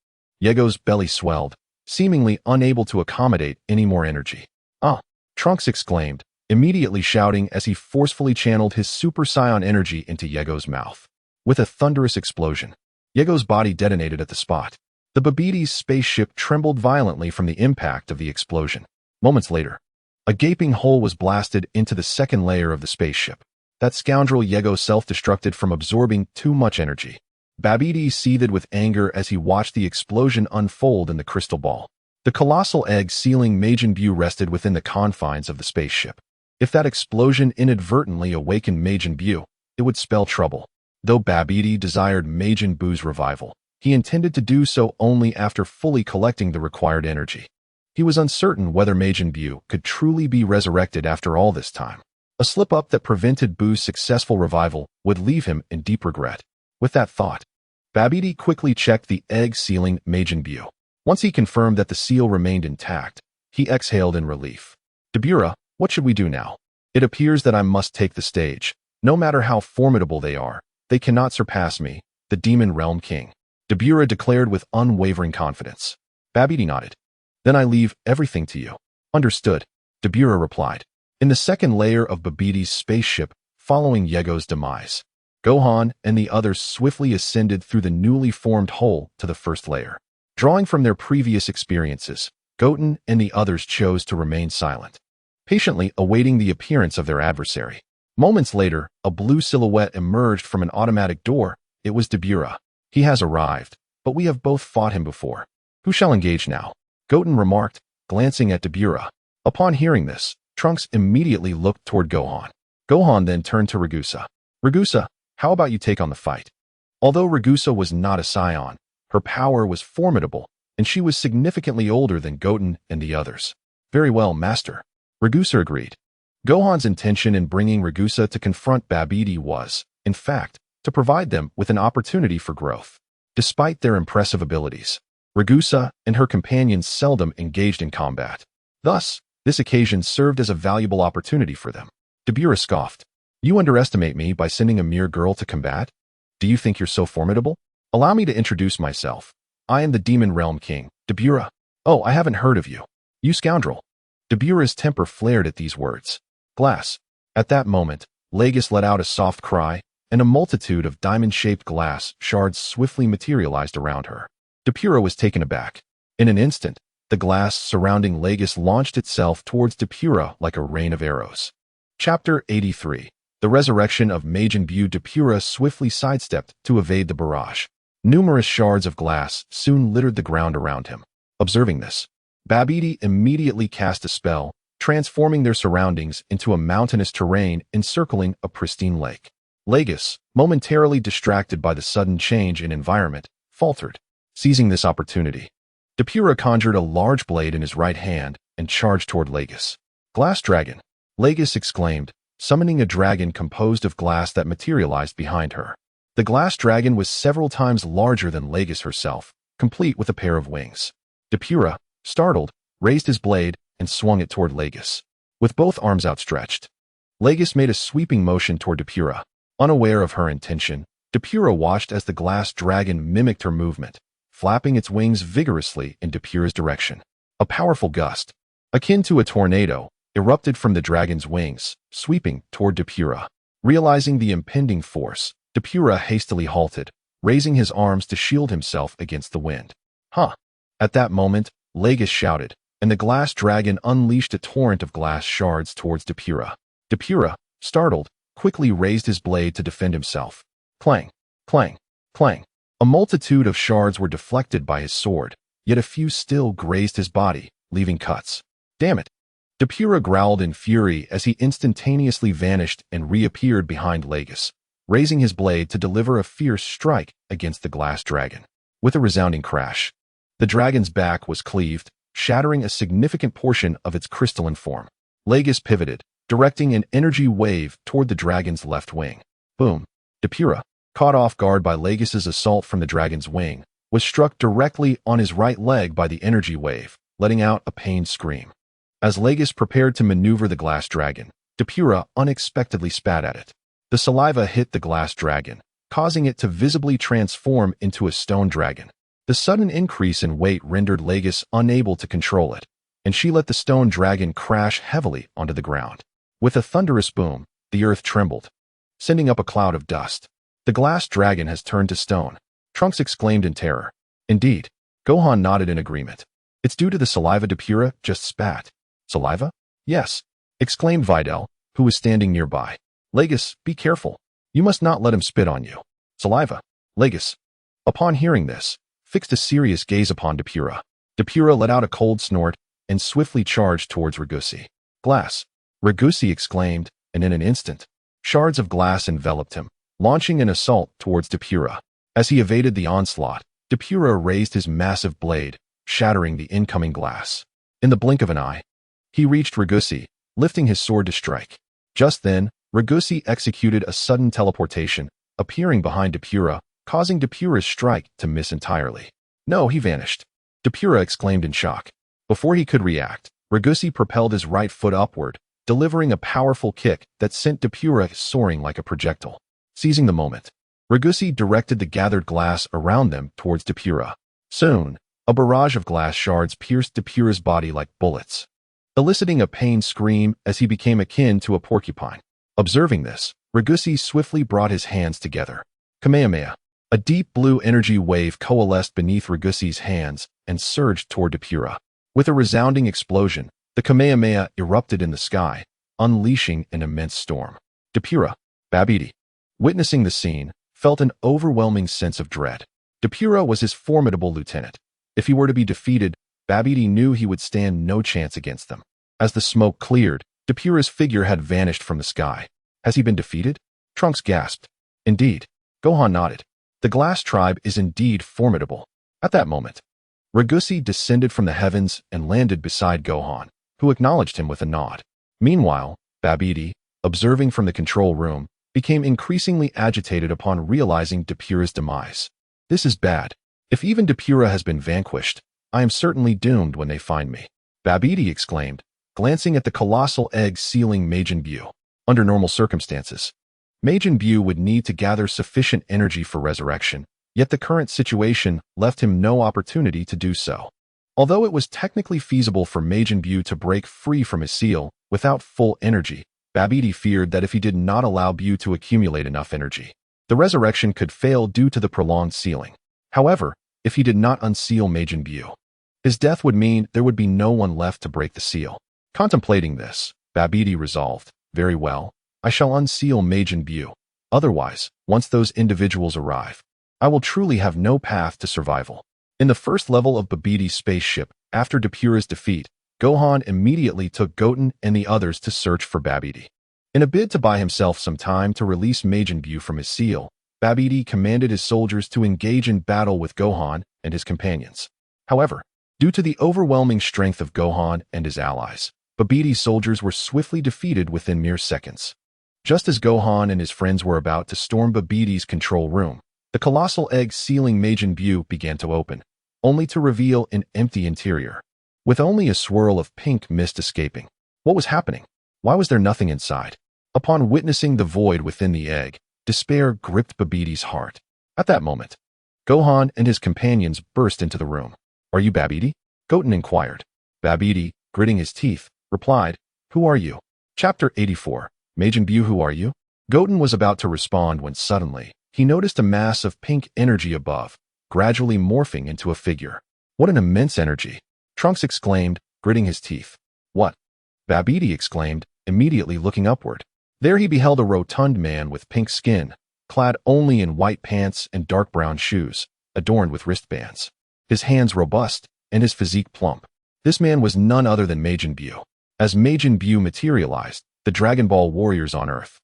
Yego's belly swelled, seemingly unable to accommodate any more energy. Ah! Trunks exclaimed, immediately shouting as he forcefully channeled his Super Saiyan energy into Yego's mouth. With a thunderous explosion, Yego's body detonated at the spot. The Babbidi's spaceship trembled violently from the impact of the explosion. Moments later, a gaping hole was blasted into the second layer of the spaceship. That scoundrel Yego self-destructed from absorbing too much energy. Babbidi seethed with anger as he watched the explosion unfold in the crystal ball. The colossal egg sealing Majin Buu rested within the confines of the spaceship. If that explosion inadvertently awakened Majin Buu, it would spell trouble. Though Babbidi desired Majin Buu's revival, he intended to do so only after fully collecting the required energy. He was uncertain whether Majin Buu could truly be resurrected after all this time. A slip-up that prevented Buu's successful revival would leave him in deep regret. With that thought, Babbidi quickly checked the egg sealing Majin Buu. Once he confirmed that the seal remained intact, he exhaled in relief. Dabura, what should we do now? It appears that I must take the stage. No matter how formidable they are, they cannot surpass me, the Demon Realm King. Dabura declared with unwavering confidence. Babbidi nodded. Then I leave everything to you. Understood, Dabura replied. In the second layer of Babbidi's spaceship, following Yego's demise, Gohan and the others swiftly ascended through the newly formed hole to the first layer. Drawing from their previous experiences, Goten and the others chose to remain silent, patiently awaiting the appearance of their adversary. Moments later, a blue silhouette emerged from an automatic door. It was Dabura. He has arrived, but we have both fought him before. Who shall engage now? Goten remarked, glancing at Dabura. Upon hearing this, Trunks immediately looked toward Gohan. Gohan then turned to Ragusa. Ragusa, how about you take on the fight? Although Ragusa was not a Saiyan, her power was formidable, and she was significantly older than Goten and the others. Very well, master. Ragusa agreed. Gohan's intention in bringing Ragusa to confront Babbidi was, in fact, to provide them with an opportunity for growth. Despite their impressive abilities, Ragusa and her companions seldom engaged in combat. Thus, this occasion served as a valuable opportunity for them. Dabura scoffed. You underestimate me by sending a mere girl to combat? Do you think you're so formidable? Allow me to introduce myself. I am the Demon Realm King, Dabura. Oh, I haven't heard of you. You scoundrel. Dabura's temper flared at these words. Glass. At that moment, Legus let out a soft cry, and a multitude of diamond-shaped glass shards swiftly materialized around her. Dabura was taken aback. In an instant, the glass surrounding Legus launched itself towards Dabura like a rain of arrows. Chapter 83. The Resurrection of Majin Buu. Dabura swiftly sidestepped to evade the barrage. Numerous shards of glass soon littered the ground around him. Observing this, Babbidi immediately cast a spell, transforming their surroundings into a mountainous terrain encircling a pristine lake. Legus, momentarily distracted by the sudden change in environment, faltered. Seizing this opportunity, Dabura conjured a large blade in his right hand and charged toward Legus. Glass Dragon, Legus exclaimed, summoning a dragon composed of glass that materialized behind her. The glass dragon was several times larger than Legus herself, complete with a pair of wings. Dabura, startled, raised his blade and swung it toward Legus. With both arms outstretched, Legus made a sweeping motion toward Depura. Unaware of her intention, Depura watched as the glass dragon mimicked her movement, flapping its wings vigorously in Depura's direction. A powerful gust, akin to a tornado, erupted from the dragon's wings, sweeping toward Depura. Realizing the impending force, Depura hastily halted, raising his arms to shield himself against the wind. Huh! At that moment, Legus shouted, and the glass dragon unleashed a torrent of glass shards towards Depura. Depura, startled, quickly raised his blade to defend himself. Clang, clang, clang. A multitude of shards were deflected by his sword, yet a few still grazed his body, leaving cuts. Damn it! Depura growled in fury as he instantaneously vanished and reappeared behind Legus, raising his blade to deliver a fierce strike against the glass dragon. With a resounding crash, the dragon's back was cleaved, shattering a significant portion of its crystalline form. Legus pivoted, directing an energy wave toward the dragon's left wing. Boom! Depura, caught off guard by Legus's assault from the dragon's wing, was struck directly on his right leg by the energy wave, letting out a pained scream. As Legus prepared to maneuver the glass dragon, Depura unexpectedly spat at it. The saliva hit the glass dragon, causing it to visibly transform into a stone dragon. The sudden increase in weight rendered Legus unable to control it, and she let the stone dragon crash heavily onto the ground. With a thunderous boom, the earth trembled, sending up a cloud of dust. The glass dragon has turned to stone, Trunks exclaimed in terror. Indeed, Gohan nodded in agreement. It's due to the saliva Depura just spat. Saliva? Yes, exclaimed Videl, who was standing nearby. Legus, be careful. You must not let him spit on you. Saliva. Legus, upon hearing this, fixed a serious gaze upon Depura. Depura let out a cold snort and swiftly charged towards Ragusi. Glass. Ragusi exclaimed, and in an instant, shards of glass enveloped him, launching an assault towards Depura. As he evaded the onslaught, Depura raised his massive blade, shattering the incoming glass. In the blink of an eye, he reached Ragusi, lifting his sword to strike. Just then, Ragusi executed a sudden teleportation, appearing behind Depura, causing Depura's strike to miss entirely. No, he vanished. Depura exclaimed in shock. Before he could react, Ragusi propelled his right foot upward, delivering a powerful kick that sent Depura soaring like a projectile. Seizing the moment, Ragusi directed the gathered glass around them towards Depura. Soon, a barrage of glass shards pierced Depura's body like bullets, eliciting a pained scream as he became akin to a porcupine. Observing this, Ragusi swiftly brought his hands together. Kamehameha. A deep blue energy wave coalesced beneath Ragusi's hands and surged toward Depura. With a resounding explosion, the Kamehameha erupted in the sky, unleashing an immense storm. Depura, Babidi, witnessing the scene, felt an overwhelming sense of dread. Depura was his formidable lieutenant. If he were to be defeated, Babidi knew he would stand no chance against them. As the smoke cleared, Depura's figure had vanished from the sky. Has he been defeated? Trunks gasped. Indeed. Gohan nodded. The glass tribe is indeed formidable. At that moment, Ragusi descended from the heavens and landed beside Gohan, who acknowledged him with a nod. Meanwhile, Babidi, observing from the control room, became increasingly agitated upon realizing Depura's demise. This is bad. If even Depura has been vanquished, I am certainly doomed when they find me. Babidi exclaimed, glancing at the colossal egg sealing Majin Buu. Under normal circumstances, Majin Buu would need to gather sufficient energy for resurrection, yet the current situation left him no opportunity to do so. Although it was technically feasible for Majin Buu to break free from his seal without full energy, Babidi feared that if he did not allow Buu to accumulate enough energy, the resurrection could fail due to the prolonged sealing. However, if he did not unseal Majin Buu, his death would mean there would be no one left to break the seal. Contemplating this, Babidi resolved, very well, I shall unseal Majin Buu. Otherwise, once those individuals arrive, I will truly have no path to survival. In the first level of Babidi's spaceship, after Depura's defeat, Gohan immediately took Goten and the others to search for Babidi. In a bid to buy himself some time to release Majin Buu from his seal, Babidi commanded his soldiers to engage in battle with Gohan and his companions. However, due to the overwhelming strength of Gohan and his allies, Babidi's soldiers were swiftly defeated within mere seconds. Just as Gohan and his friends were about to storm Babidi's control room, the colossal egg sealing Majin Buu began to open, only to reveal an empty interior. with only a swirl of pink mist escaping. What was happening? Why was there nothing inside? Upon witnessing the void within the egg, despair gripped Babbidi's heart. At that moment, Gohan and his companions burst into the room. "Are you Babidi?" Goten inquired. Babidi, gritting his teeth, replied, "Who are you?" Chapter 84. Majin Buu, who are you? Goten was about to respond when suddenly, he noticed a mass of pink energy above, gradually morphing into a figure. "What an immense energy!" Trunks exclaimed, gritting his teeth. "What?" Babidi exclaimed, immediately looking upward. There he beheld a rotund man with pink skin, clad only in white pants and dark brown shoes, adorned with wristbands. His hands robust, and his physique plump. This man was none other than Majin Buu. As Majin Buu materialized, the Dragon Ball warriors on Earth,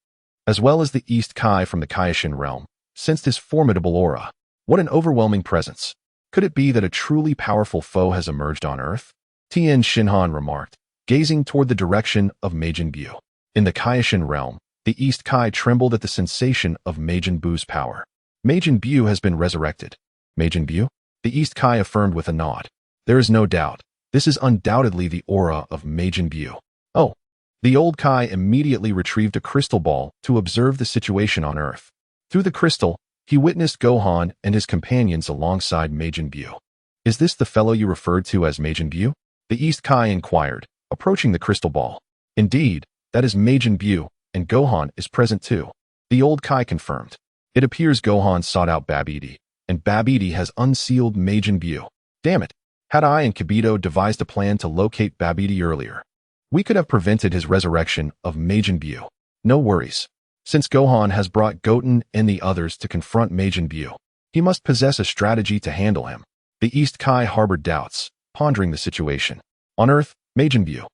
as well as the East Kai from the Kaioshin realm, sensed his formidable aura. What an overwhelming presence! Could it be that a truly powerful foe has emerged on Earth? Tien Shinhan remarked, gazing toward the direction of Majin Buu. In the Kaioshin realm, the East Kai trembled at the sensation of Majin Buu's power. Majin Buu has been resurrected. Majin Buu? The East Kai affirmed with a nod. There is no doubt. This is undoubtedly the aura of Majin Buu. Oh. The old Kai immediately retrieved a crystal ball to observe the situation on Earth. Through the crystal, he witnessed Gohan and his companions alongside Majin Buu. "Is this the fellow you referred to as Majin Buu?" the East Kai inquired, approaching the crystal ball. "Indeed, that is Majin Buu, and Gohan is present too," the old Kai confirmed. "It appears Gohan sought out Babidi, and Babidi has unsealed Majin Buu. Damn it, had I and Kibito devised a plan to locate Babidi earlier, we could have prevented his resurrection of Majin Buu. No worries. Since Gohan has brought Goten and the others to confront Majin Buu, he must possess a strategy to handle him." The East Kai harbored doubts, pondering the situation. On Earth, Majin Buu.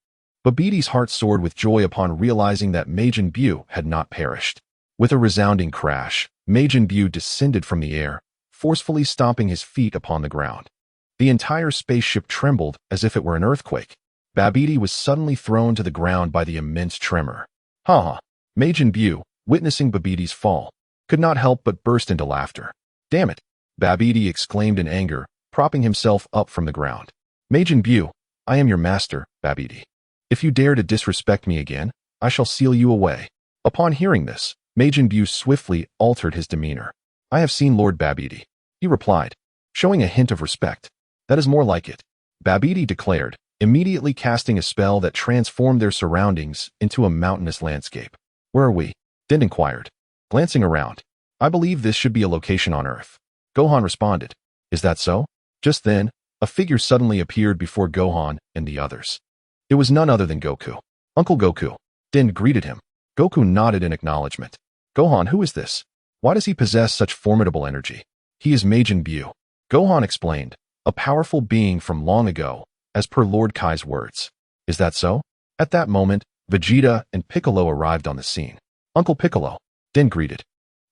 Babidi's heart soared with joy upon realizing that Majin Buu had not perished. With a resounding crash, Majin Buu descended from the air, forcefully stomping his feet upon the ground. The entire spaceship trembled as if it were an earthquake. Babidi was suddenly thrown to the ground by the immense tremor. Ha! Majin Buu, witnessing Babidi's fall, could not help but burst into laughter. "Damn it!" Babidi exclaimed in anger, propping himself up from the ground. "Majin Buu, I am your master, Babidi. If you dare to disrespect me again, I shall seal you away." Upon hearing this, Majin Buu swiftly altered his demeanor. "I have seen Lord Babidi," he replied, showing a hint of respect. "That is more like it," Babidi declared, immediately casting a spell that transformed their surroundings into a mountainous landscape. "Where are we?" Din inquired, glancing around. "I believe this should be a location on Earth," Gohan responded. "Is that so?" Just then, a figure suddenly appeared before Gohan and the others. It was none other than Goku. "Uncle Goku." Din greeted him. Goku nodded in acknowledgement. "Gohan, who is this? Why does he possess such formidable energy?" "He is Majin Buu," Gohan explained, "a powerful being from long ago, as per Lord Kai's words." "Is that so?" At that moment, Vegeta and Piccolo arrived on the scene. "Uncle Piccolo," Din greeted.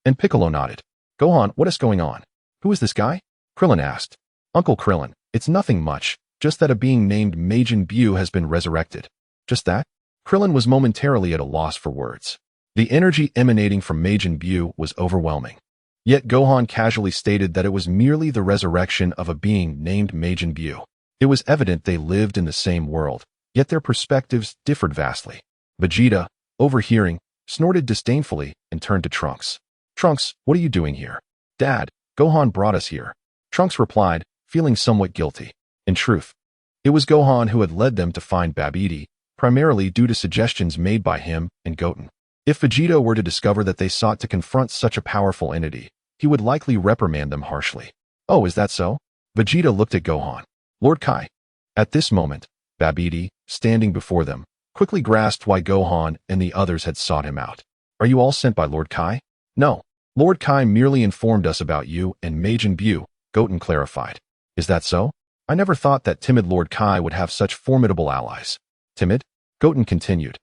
And Piccolo nodded. "Gohan, what is going on? Who is this guy?" Krillin asked. "Uncle Krillin, it's nothing much, just that a being named Majin Buu has been resurrected." "Just that?" Krillin was momentarily at a loss for words. The energy emanating from Majin Buu was overwhelming. Yet Gohan casually stated that it was merely the resurrection of a being named Majin Buu. It was evident they lived in the same world, yet their perspectives differed vastly. Vegeta, overhearing, snorted disdainfully and turned to Trunks. "Trunks, what are you doing here?" "Dad, Gohan brought us here," Trunks replied, feeling somewhat guilty. In truth, it was Gohan who had led them to find Babidi, primarily due to suggestions made by him and Goten. If Vegeta were to discover that they sought to confront such a powerful entity, he would likely reprimand them harshly. "Oh, is that so?" Vegeta looked at Gohan. "Lord Kai." At this moment, Babidi, standing before them, quickly grasped why Gohan and the others had sought him out. "Are you all sent by Lord Kai?" "No. Lord Kai merely informed us about you and Majin Buu," Goten clarified. "Is that so? I never thought that timid Lord Kai would have such formidable allies." "Timid?" Goten continued.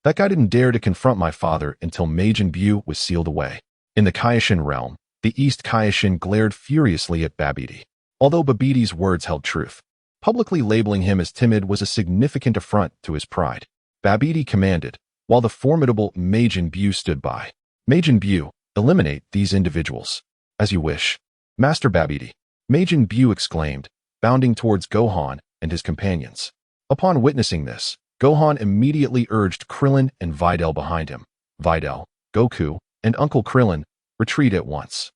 "That guy didn't dare to confront my father until Majin Buu was sealed away." In the Kaioshin realm, the East Kaioshin glared furiously at Babidi. Although Babidi's words held truth, publicly labeling him as timid was a significant affront to his pride. Babidi commanded, while the formidable Majin Buu stood by. "Majin Buu, eliminate these individuals." "As you wish, Master Babidi," Majin Buu exclaimed, bounding towards Gohan and his companions. Upon witnessing this, Gohan immediately urged Krillin and Videl behind him. Videl, Goku, and Uncle Krillin, retreat at once.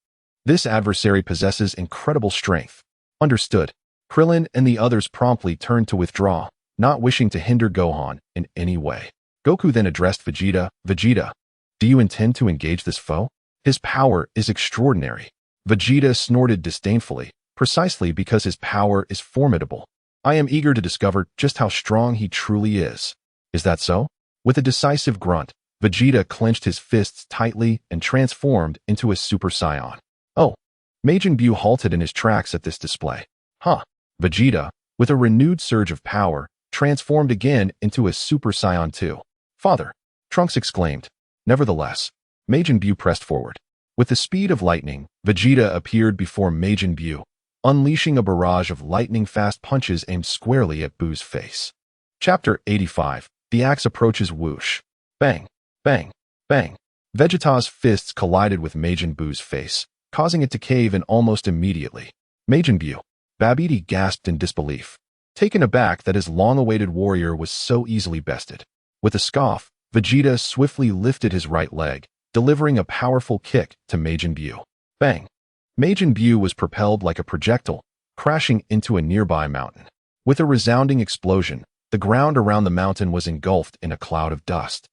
This adversary possesses incredible strength. Understood. Krillin and the others promptly turned to withdraw, not wishing to hinder Gohan in any way. Goku then addressed Vegeta. Vegeta, do you intend to engage this foe? His power is extraordinary. Vegeta snorted disdainfully, precisely because his power is formidable. I am eager to discover just how strong he truly is. Is that so? With a decisive grunt, Vegeta clenched his fists tightly and transformed into a Super Saiyan. Oh! Majin Buu halted in his tracks at this display. Huh! Vegeta, with a renewed surge of power, transformed again into a Super Saiyan 2. Father! Trunks exclaimed. Nevertheless, Majin Buu pressed forward. With the speed of lightning, Vegeta appeared before Majin Buu, unleashing a barrage of lightning-fast punches aimed squarely at Buu's face. Chapter 85. The axe approaches. Whoosh. Bang. Bang. Bang. Vegeta's fists collided with Majin Buu's face, causing it to cave in almost immediately. Majin Buu. Babidi gasped in disbelief, taken aback that his long-awaited warrior was so easily bested. With a scoff, Vegeta swiftly lifted his right leg, delivering a powerful kick to Majin Buu. Bang! Majin Buu was propelled like a projectile, crashing into a nearby mountain. With a resounding explosion, the ground around the mountain was engulfed in a cloud of dust,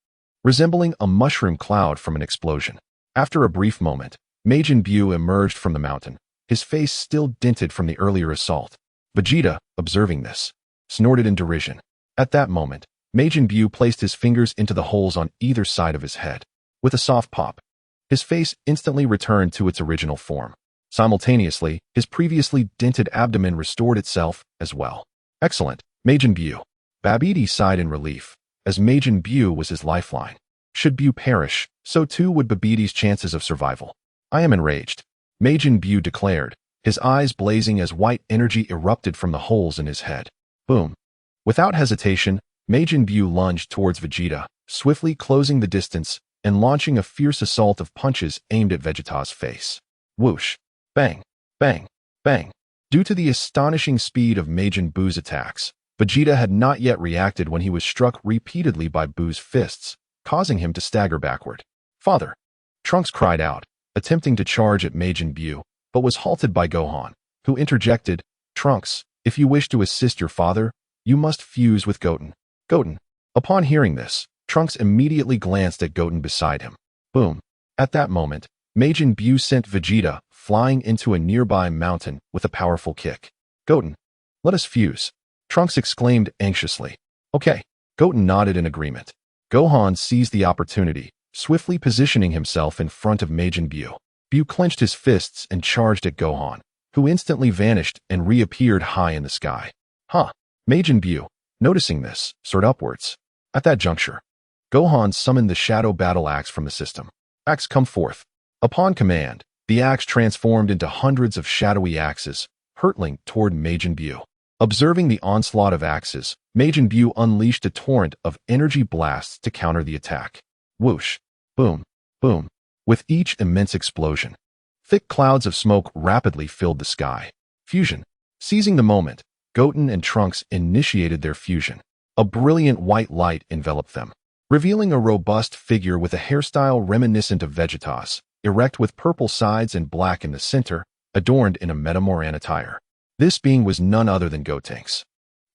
resembling a mushroom cloud from an explosion. After a brief moment, Majin Buu emerged from the mountain, his face still dented from the earlier assault. Vegeta, observing this, snorted in derision. At that moment, Majin Buu placed his fingers into the holes on either side of his head. With a soft pop, his face instantly returned to its original form. Simultaneously, his previously dented abdomen restored itself as well. Excellent, Majin Buu. Babidi sighed in relief, as Majin Buu was his lifeline. Should Buu perish, so too would Babidi's chances of survival. I am enraged, Majin Buu declared, his eyes blazing as white energy erupted from the holes in his head. Boom. Without hesitation, Majin Buu lunged towards Vegeta, swiftly closing the distance and launching a fierce assault of punches aimed at Vegeta's face. Whoosh. Bang. Bang. Bang. Due to the astonishing speed of Majin Buu's attacks, Vegeta had not yet reacted when he was struck repeatedly by Buu's fists, causing him to stagger backward. Father! Trunks cried out, attempting to charge at Majin Buu, but was halted by Gohan, who interjected, Trunks, if you wish to assist your father, you must fuse with Goten. Goten. Upon hearing this, Trunks immediately glanced at Goten beside him. Boom. At that moment, Majin Buu sent Vegeta flying into a nearby mountain with a powerful kick. Goten. Let us fuse. Trunks exclaimed anxiously. Okay. Goten nodded in agreement. Gohan seized the opportunity, swiftly positioning himself in front of Majin Buu. Buu clenched his fists and charged at Gohan, who instantly vanished and reappeared high in the sky. Huh. Majin Buu, noticing this, soared upwards. At that juncture, Gohan summoned the Shadow Battle Axe from the system. Axe, come forth. Upon command, the axe transformed into hundreds of shadowy axes, hurtling toward Majin Buu. Observing the onslaught of axes, Majin Buu unleashed a torrent of energy blasts to counter the attack. Whoosh. Boom. Boom. With each immense explosion, thick clouds of smoke rapidly filled the sky. Fusion. Seizing the moment, Goten and Trunks initiated their fusion. A brilliant white light enveloped them, revealing a robust figure with a hairstyle reminiscent of Vegeta's, erect with purple sides and black in the center, adorned in a Metamoran attire. This being was none other than Gotenks.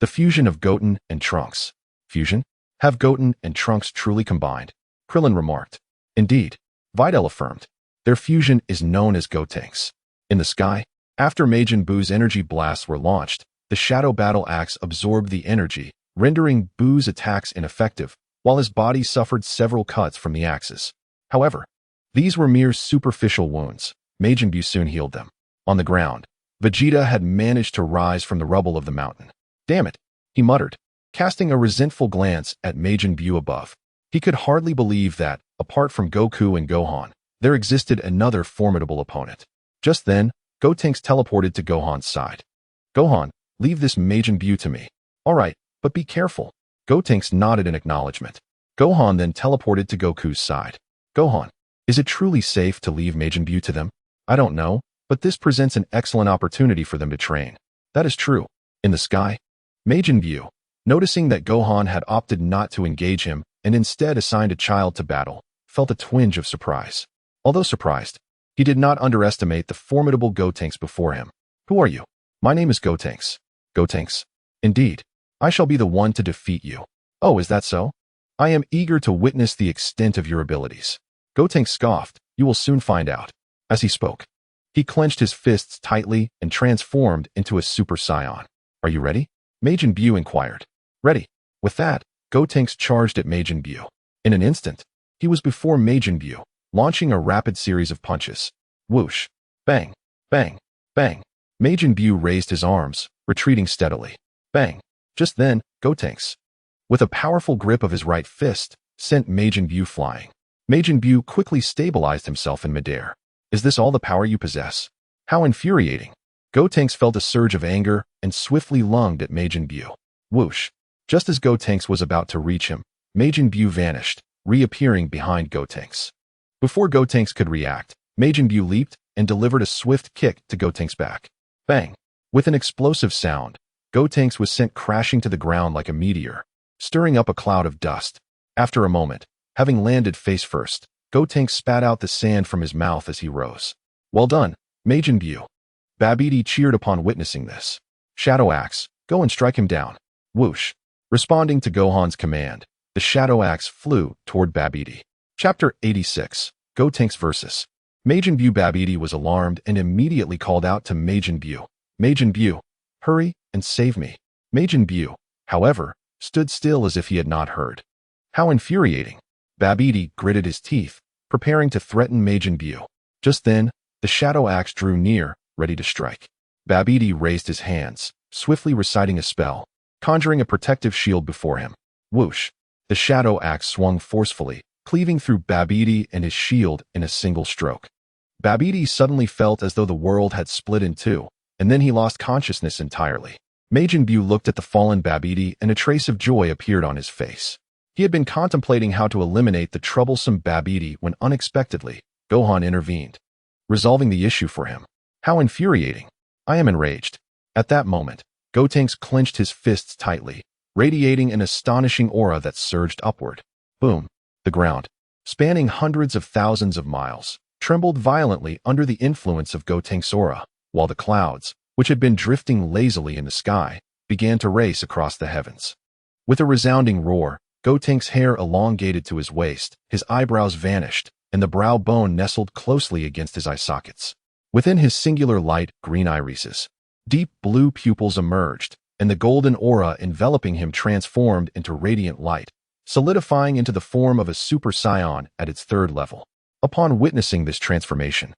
The fusion of Goten and Trunks. Fusion? Have Goten and Trunks truly combined? Krillin remarked. Indeed, Videl affirmed. Their fusion is known as Gotenks. In the sky, after Majin Buu's energy blasts were launched, the Shadow Battle Axe absorbed the energy, rendering Buu's attacks ineffective, while his body suffered several cuts from the axes. However, these were mere superficial wounds. Majin Buu soon healed them. On the ground, Vegeta had managed to rise from the rubble of the mountain. Damn it, he muttered, casting a resentful glance at Majin Buu above. He could hardly believe that, apart from Goku and Gohan, there existed another formidable opponent. Just then, Gotenks teleported to Gohan's side. Gohan, leave this Majin Buu to me. All right, but be careful. Gotenks nodded in acknowledgement. Gohan then teleported to Goku's side. Gohan, is it truly safe to leave Majin Buu to them? I don't know, but this presents an excellent opportunity for them to train. That is true. In the sky, Majin Buu, Noticing that Gohan had opted not to engage him and instead assigned a child to battle, felt a twinge of surprise. Although surprised, he did not underestimate the formidable Gotenks before him. Who are you? My name is Gotenks. Gotenks. Indeed. I shall be the one to defeat you. Oh, is that so? I am eager to witness the extent of your abilities. Gotenks scoffed. You will soon find out. As he spoke, he clenched his fists tightly and transformed into a Super Saiyan. Are you ready? Majin Buu inquired. Ready. With that, Gotenks charged at Majin Buu. In an instant, he was before Majin Buu, launching a rapid series of punches. Whoosh. Bang. Bang. Bang. Majin Buu raised his arms, retreating steadily. Bang. Just then, Gotenks, with a powerful grip of his right fist, sent Majin Buu flying. Majin Buu quickly stabilized himself in midair. Is this all the power you possess? How infuriating. Gotenks felt a surge of anger and swiftly lunged at Majin Buu. Whoosh. Just as Gotenks was about to reach him, Majin Buu vanished, reappearing behind Gotenks. Before Gotenks could react, Majin Buu leaped and delivered a swift kick to Gotenks' back. Bang! With an explosive sound, Gotenks was sent crashing to the ground like a meteor, stirring up a cloud of dust. After a moment, having landed face first, Gotenks spat out the sand from his mouth as he rose. Well done, Majin Buu. Babidi cheered upon witnessing this. Shadow Axe, go and strike him down. Whoosh. Responding to Gohan's command, the Shadow Axe flew toward Babidi. Chapter 86. Gotenks vs. Majin Buu. Babidi was alarmed and immediately called out to Majin Buu. Majin Buu, hurry and save me. Majin Buu, however, stood still as if he had not heard. How infuriating. Babidi gritted his teeth, preparing to threaten Majin Buu. Just then, the Shadow Axe drew near, ready to strike. Babidi raised his hands, swiftly reciting a spell, conjuring a protective shield before him. Whoosh. The Shadow Axe swung forcefully, cleaving through Babidi and his shield in a single stroke. Babidi suddenly felt as though the world had split in two, and then he lost consciousness entirely. Majin Buu looked at the fallen Babidi and a trace of joy appeared on his face. He had been contemplating how to eliminate the troublesome Babidi when unexpectedly, Gohan intervened, resolving the issue for him. How infuriating. I am enraged. At that moment, Gotenks clenched his fists tightly, radiating an astonishing aura that surged upward. Boom. The ground, spanning hundreds of thousands of miles, trembled violently under the influence of Gotenks' aura, while the clouds, which had been drifting lazily in the sky, began to race across the heavens. With a resounding roar, Gotenks' hair elongated to his waist, his eyebrows vanished, and the brow bone nestled closely against his eye sockets. Within his singular light green irises, deep blue pupils emerged, and the golden aura enveloping him transformed into radiant light, solidifying into the form of a Super Saiyan at its third level. Upon witnessing this transformation,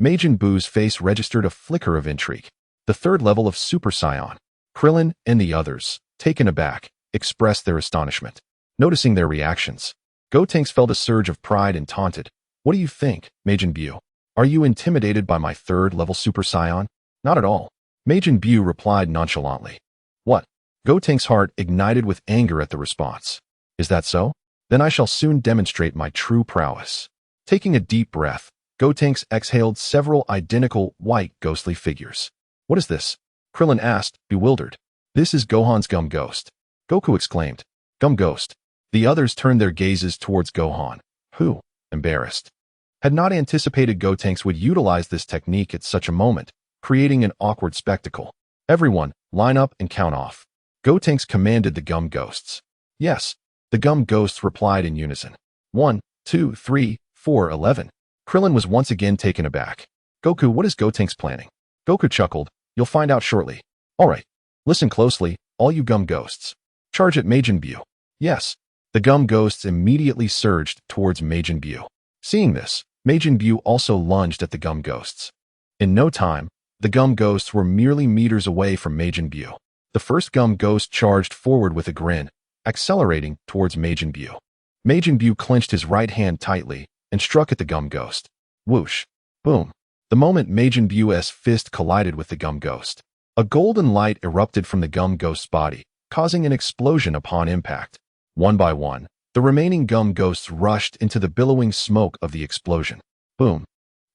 Majin Buu's face registered a flicker of intrigue. The third level of Super Saiyan. Krillin and the others, taken aback, expressed their astonishment. Noticing their reactions, Gotenks felt a surge of pride and taunted. What do you think, Majin Buu? Are you intimidated by my third-level Super Saiyan? Not at all. Majin Buu replied nonchalantly. What? Gotenks' heart ignited with anger at the response. Is that so? Then I shall soon demonstrate my true prowess. Taking a deep breath, Gotenks exhaled several identical, white, ghostly figures. What is this? Krillin asked, bewildered. This is Gohan's Gum Ghost. Goku exclaimed. Gum Ghost. The others turned their gazes towards Gohan, who, embarrassed, had not anticipated Gotenks would utilize this technique at such a moment, creating an awkward spectacle. Everyone, line up and count off. Gotenks commanded the Gum Ghosts. Yes, the Gum Ghosts replied in unison. 1, 2, 3, 4, 11. Krillin was once again taken aback. Goku, what is Gotenks planning? Goku chuckled. You'll find out shortly. All right, listen closely, all you Gum Ghosts. Charge at Majin Buu. Yes. The Gum Ghosts immediately surged towards Majin Buu. Seeing this, Majin Buu also lunged at the Gum Ghosts. In no time, the Gum Ghosts were merely meters away from Majin Buu. The first Gum Ghost charged forward with a grin, accelerating towards Majin Buu. Majin Buu clenched his right hand tightly and struck at the Gum Ghost. Whoosh. Boom. The moment Majin Buu's fist collided with the Gum Ghost, a golden light erupted from the Gum Ghost's body, causing an explosion upon impact. One by one, the remaining Gum Ghosts rushed into the billowing smoke of the explosion. Boom.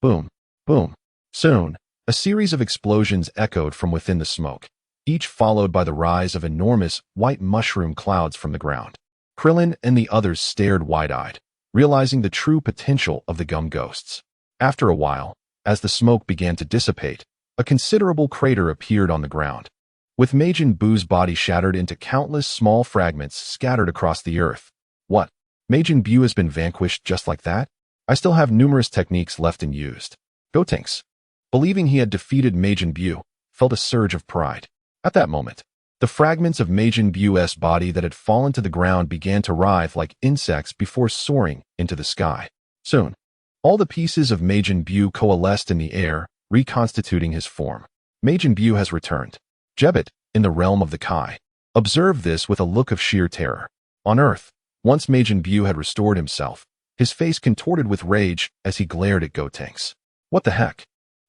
Boom. Boom. Soon, a series of explosions echoed from within the smoke, each followed by the rise of enormous white mushroom clouds from the ground. Krillin and the others stared wide-eyed, realizing the true potential of the gum ghosts. After a while, as the smoke began to dissipate, a considerable crater appeared on the ground, with Majin Buu's body shattered into countless small fragments scattered across the earth. What? Majin Buu has been vanquished just like that? I still have numerous techniques left unused. Gotenks, believing he had defeated Majin Buu, felt a surge of pride. At that moment, the fragments of Majin Buu's body that had fallen to the ground began to writhe like insects before soaring into the sky. Soon, all the pieces of Majin Buu coalesced in the air, reconstituting his form. Majin Buu has returned. Jebbet, in the realm of the Kai, observed this with a look of sheer terror. On Earth, once Majin Buu had restored himself, his face contorted with rage as he glared at Gotenks. What the heck?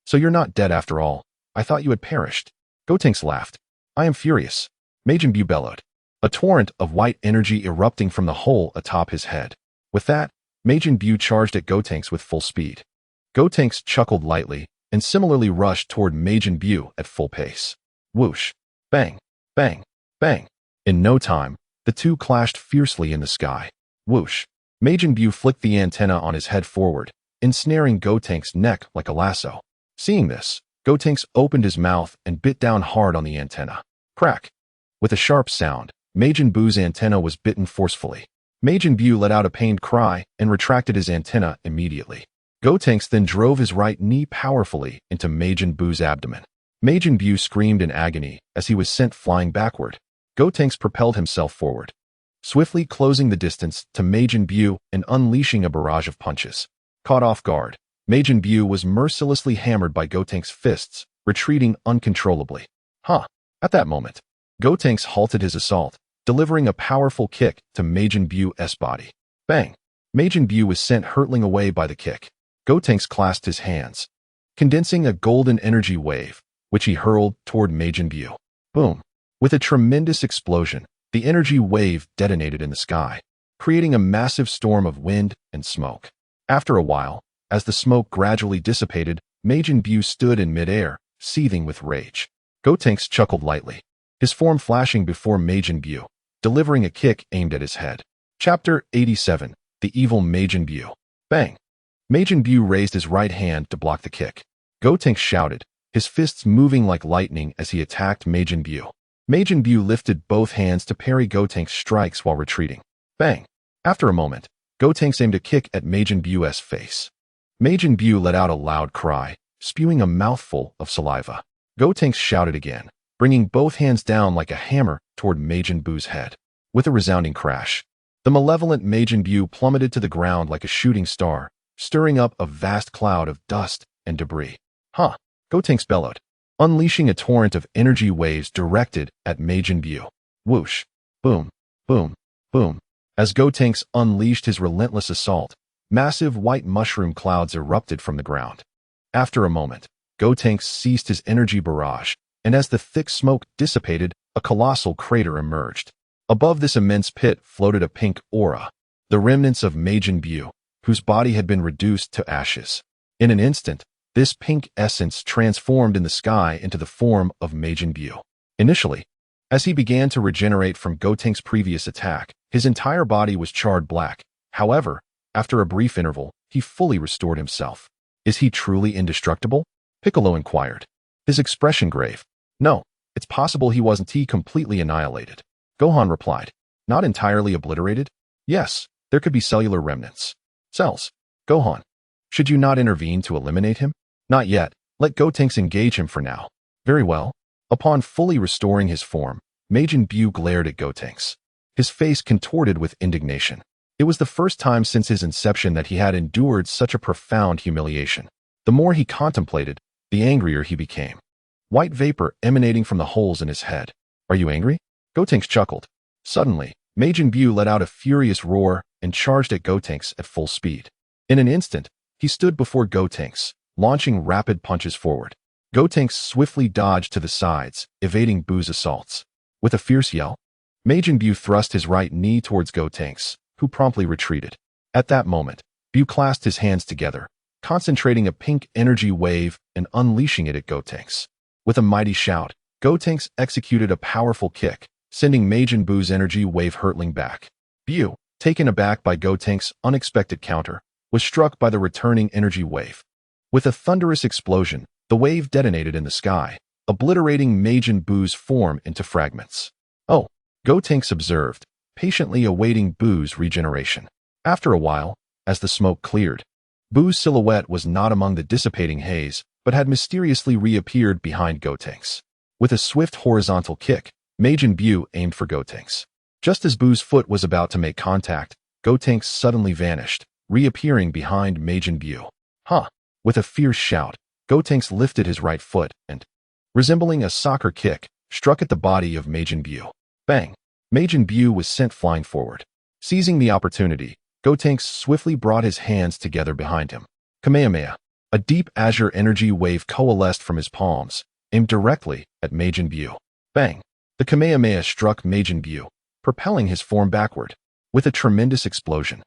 So you're not dead after all. I thought you had perished. Gotenks laughed. I am furious. Majin Buu bellowed, a torrent of white energy erupting from the hole atop his head. With that, Majin Buu charged at Gotenks with full speed. Gotenks chuckled lightly and similarly rushed toward Majin Buu at full pace. Whoosh! Bang! Bang! Bang! In no time, the two clashed fiercely in the sky. Whoosh! Majin Buu flicked the antenna on his head forward, ensnaring Gotenks' neck like a lasso. Seeing this, Gotenks opened his mouth and bit down hard on the antenna. Crack! With a sharp sound, Majin Buu's antenna was bitten forcefully. Majin Buu let out a pained cry and retracted his antenna immediately. Gotenks then drove his right knee powerfully into Majin Buu's abdomen. Majin Buu screamed in agony as he was sent flying backward. Gotenks propelled himself forward, swiftly closing the distance to Majin Buu and unleashing a barrage of punches. Caught off guard, Majin Buu was mercilessly hammered by Gotenks' fists, retreating uncontrollably. At that moment, Gotenks halted his assault, delivering a powerful kick to Majin Buu's body. Bang! Majin Buu was sent hurtling away by the kick. Gotenks clasped his hands, condensing a golden energy wave, which he hurled toward Majin Buu. Boom! With a tremendous explosion, the energy wave detonated in the sky, creating a massive storm of wind and smoke. After a while, as the smoke gradually dissipated, Majin Buu stood in midair, seething with rage. Gotenks chuckled lightly, his form flashing before Majin Buu, delivering a kick aimed at his head. Chapter 87. The Evil Majin Buu. Bang! Majin Buu raised his right hand to block the kick. Gotenks shouted, his fists moving like lightning as he attacked Majin Buu. Majin Buu lifted both hands to parry Gotenks' strikes while retreating. Bang! After a moment, Gotenks aimed a kick at Majin Buu's face. Majin Buu let out a loud cry, spewing a mouthful of saliva. Gotenks shouted again, bringing both hands down like a hammer toward Majin Buu's head. With a resounding crash, the malevolent Majin Buu plummeted to the ground like a shooting star, stirring up a vast cloud of dust and debris. Gotenks bellowed, unleashing a torrent of energy waves directed at Majin Buu. Whoosh! Boom! Boom! Boom! As Gotenks unleashed his relentless assault, massive white mushroom clouds erupted from the ground. After a moment, Gotenks ceased his energy barrage, and as the thick smoke dissipated, a colossal crater emerged. Above this immense pit floated a pink aura, the remnants of Majin Buu, whose body had been reduced to ashes. In an instant, this pink essence transformed in the sky into the form of Majin Buu. Initially, as he began to regenerate from Gotenks' previous attack, his entire body was charred black. However, after a brief interval, he fully restored himself. Is he truly indestructible? Piccolo inquired, his expression grave. No, it's possible he wasn't completely annihilated. Gohan replied, not entirely obliterated? Yes, there could be cellular remnants. Cells. Gohan, should you not intervene to eliminate him? Not yet, let Gotenks engage him for now. Very well. Upon fully restoring his form, Majin Buu glared at Gotenks, his face contorted with indignation. It was the first time since his inception that he had endured such a profound humiliation. The more he contemplated, the angrier he became. White vapor emanating from the holes in his head. Are you angry? Gotenks chuckled. Suddenly, Majin Buu let out a furious roar and charged at Gotenks at full speed. In an instant, he stood before Gotenks, launching rapid punches forward. Gotenks swiftly dodged to the sides, evading Buu's assaults. With a fierce yell, Majin Buu thrust his right knee towards Gotenks, who promptly retreated. At that moment, Buu clasped his hands together, concentrating a pink energy wave and unleashing it at Gotenks. With a mighty shout, Gotenks executed a powerful kick, sending Majin Buu's energy wave hurtling back. Bu, taken aback by Gotenks' unexpected counter, was struck by the returning energy wave. With a thunderous explosion, the wave detonated in the sky, obliterating Majin Buu's form into fragments. Oh, Gotenks observed, patiently awaiting Buu's regeneration. After a while, as the smoke cleared, Buu's silhouette was not among the dissipating haze, but had mysteriously reappeared behind Gotenks. With a swift horizontal kick, Majin Buu aimed for Gotenks. Just as Buu's foot was about to make contact, Gotenks suddenly vanished, reappearing behind Majin Buu. Huh! With a fierce shout, Gotenks lifted his right foot and, resembling a soccer kick, struck at the body of Majin Buu. Bang! Majin Buu was sent flying forward. Seizing the opportunity, Gotenks swiftly brought his hands together behind him. Kamehameha! A deep azure energy wave coalesced from his palms, aimed directly at Majin Buu. Bang! The Kamehameha struck Majin Buu, propelling his form backward. With a tremendous explosion,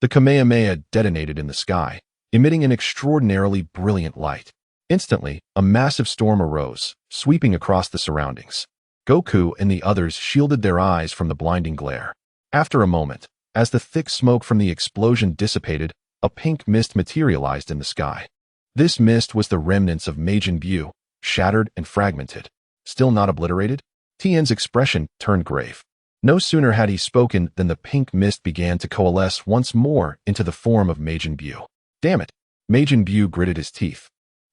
the Kamehameha detonated in the sky, emitting an extraordinarily brilliant light. Instantly, a massive storm arose, sweeping across the surroundings. Goku and the others shielded their eyes from the blinding glare. After a moment, as the thick smoke from the explosion dissipated, a pink mist materialized in the sky. This mist was the remnants of Majin Buu, shattered and fragmented. Still not obliterated? Tien's expression turned grave. No sooner had he spoken than the pink mist began to coalesce once more into the form of Majin Buu. Damn it! Majin Buu gritted his teeth,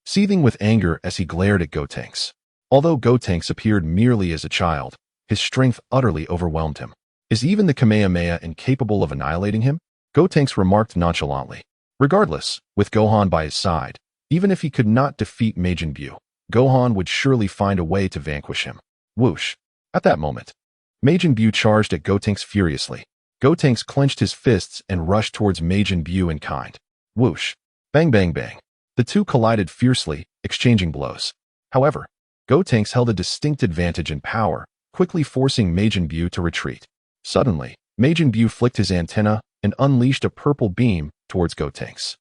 seething with anger as he glared at Gotenks. Although Gotenks appeared merely as a child, his strength utterly overwhelmed him. Is even the Kamehameha incapable of annihilating him? Gotenks remarked nonchalantly. Regardless, with Gohan by his side, even if he could not defeat Majin Buu, Gohan would surely find a way to vanquish him. Whoosh! At that moment, Majin Buu charged at Gotenks furiously. Gotenks clenched his fists and rushed towards Majin Buu in kind. Whoosh! Bang bang bang! The two collided fiercely, exchanging blows. However, Gotenks held a distinct advantage in power, quickly forcing Majin Buu to retreat. Suddenly, Majin Buu flicked his antenna and unleashed a purple beam towards Gotenks.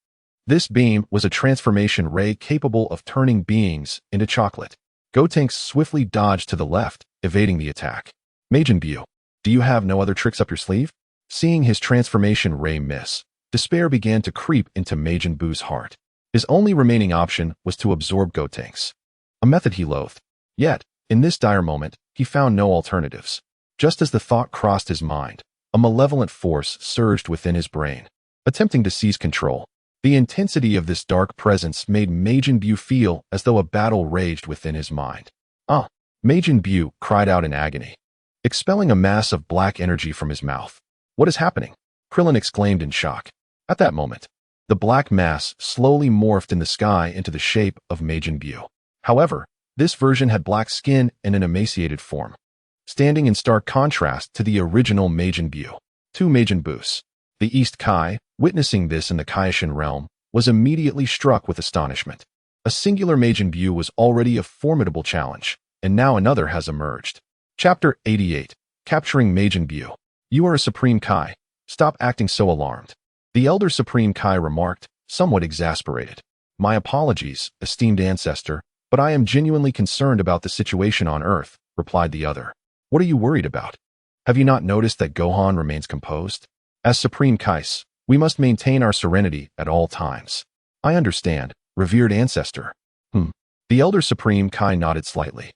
This beam was a transformation ray capable of turning beings into chocolate. Gotenks swiftly dodged to the left, evading the attack. Majin Buu, do you have no other tricks up your sleeve? Seeing his transformation ray miss, despair began to creep into Majin Buu's heart. His only remaining option was to absorb Gotenks, a method he loathed. Yet, in this dire moment, he found no alternatives. Just as the thought crossed his mind, a malevolent force surged within his brain, attempting to seize control. The intensity of this dark presence made Majin Buu feel as though a battle raged within his mind. Ah! Majin Buu cried out in agony, expelling a mass of black energy from his mouth. What is happening? Krillin exclaimed in shock. At that moment, the black mass slowly morphed in the sky into the shape of Majin Buu. However, this version had black skin and an emaciated form, standing in stark contrast to the original Majin Buu. Two Majin Buus. The East Kai, witnessing this in the Kaioshin realm, was immediately struck with astonishment. A singular Majin Buu was already a formidable challenge, and now another has emerged. Chapter 88. Capturing Majin Buu. You are a Supreme Kai. Stop acting so alarmed. The elder Supreme Kai remarked, somewhat exasperated. My apologies, esteemed ancestor, but I am genuinely concerned about the situation on Earth, replied the other. What are you worried about? Have you not noticed that Gohan remains composed? As Supreme Kais, we must maintain our serenity at all times. I understand, revered ancestor. The elder Supreme Kai nodded slightly.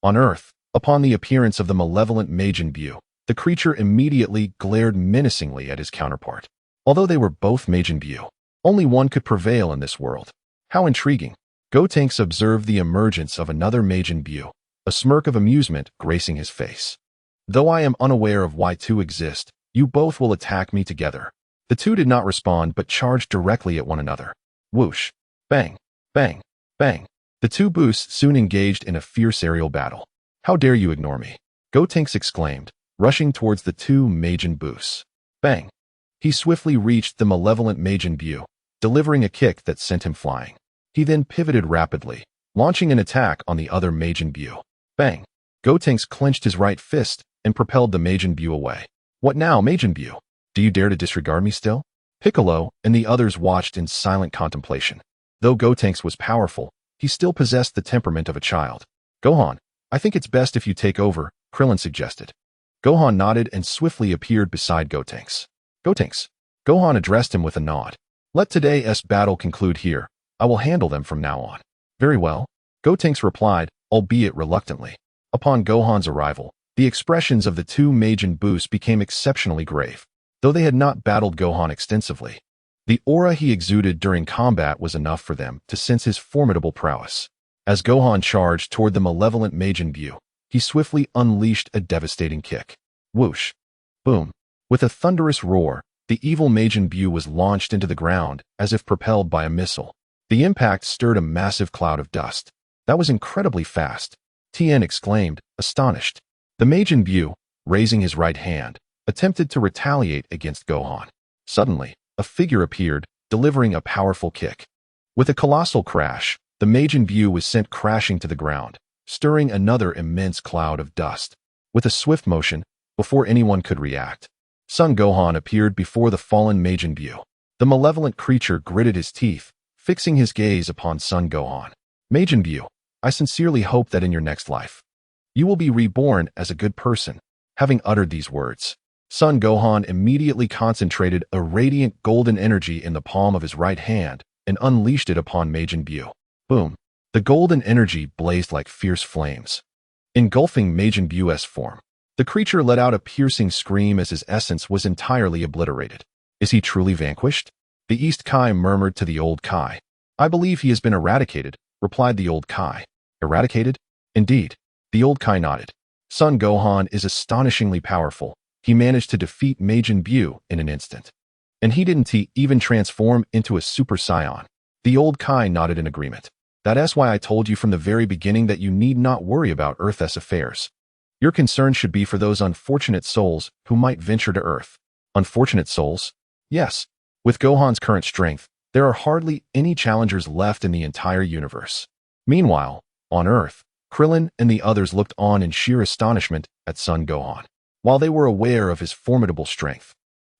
On Earth, upon the appearance of the malevolent Majin Buu, the creature immediately glared menacingly at his counterpart. Although they were both Majin Buu, only one could prevail in this world. How intriguing. Gotenks observed the emergence of another Majin Buu, a smirk of amusement gracing his face. Though I am unaware of why two exist, you both will attack me together. The two did not respond but charged directly at one another. Whoosh! Bang! Bang! Bang! The two Buus soon engaged in a fierce aerial battle. How dare you ignore me? Gotenks exclaimed, rushing towards the two Majin Buus. Bang! He swiftly reached the malevolent Majin Buu, delivering a kick that sent him flying. He then pivoted rapidly, launching an attack on the other Majin Buu. Bang! Gotenks clenched his right fist and propelled the Majin Buu away. What now, Majin Buu? Do you dare to disregard me still? Piccolo and the others watched in silent contemplation. Though Gotenks was powerful, he still possessed the temperament of a child. Gohan, I think it's best if you take over, Krillin suggested. Gohan nodded and swiftly appeared beside Gotenks. Gotenks. Gohan addressed him with a nod. Let today's battle conclude here. I will handle them from now on. Very well. Gotenks replied, albeit reluctantly. Upon Gohan's arrival, the expressions of the two Majin Boos became exceptionally grave, though they had not battled Gohan extensively. The aura he exuded during combat was enough for them to sense his formidable prowess. As Gohan charged toward the malevolent Majin Buu, he swiftly unleashed a devastating kick. Whoosh! Boom! With a thunderous roar, the evil Majin Buu was launched into the ground as if propelled by a missile. The impact stirred a massive cloud of dust. That was incredibly fast, Tien exclaimed, astonished. The Majin Buu, raising his right hand, attempted to retaliate against Gohan. Suddenly, a figure appeared, delivering a powerful kick. With a colossal crash, the Majin Buu was sent crashing to the ground, stirring another immense cloud of dust. With a swift motion, before anyone could react, Son Gohan appeared before the fallen Majin Buu. The malevolent creature gritted his teeth, fixing his gaze upon Son Gohan. Majin Buu, I sincerely hope that in your next life, you will be reborn as a good person. Having uttered these words, Son Gohan immediately concentrated a radiant golden energy in the palm of his right hand and unleashed it upon Majin Buu. Boom! The golden energy blazed like fierce flames, engulfing Majin Buu's form. The creature let out a piercing scream as his essence was entirely obliterated. Is he truly vanquished? The East Kai murmured to the old Kai. I believe he has been eradicated, replied the old Kai. Eradicated? Indeed. The old Kai nodded. Son Gohan is astonishingly powerful. He managed to defeat Majin Buu in an instant. And he didn't even transform into a Super Saiyan. The old Kai nodded in agreement. That's why I told you from the very beginning that you need not worry about Earth's affairs. Your concern should be for those unfortunate souls who might venture to Earth. Unfortunate souls? Yes. With Gohan's current strength, there are hardly any challengers left in the entire universe. Meanwhile, on Earth, Krillin and the others looked on in sheer astonishment at Son Gohan. While they were aware of his formidable strength,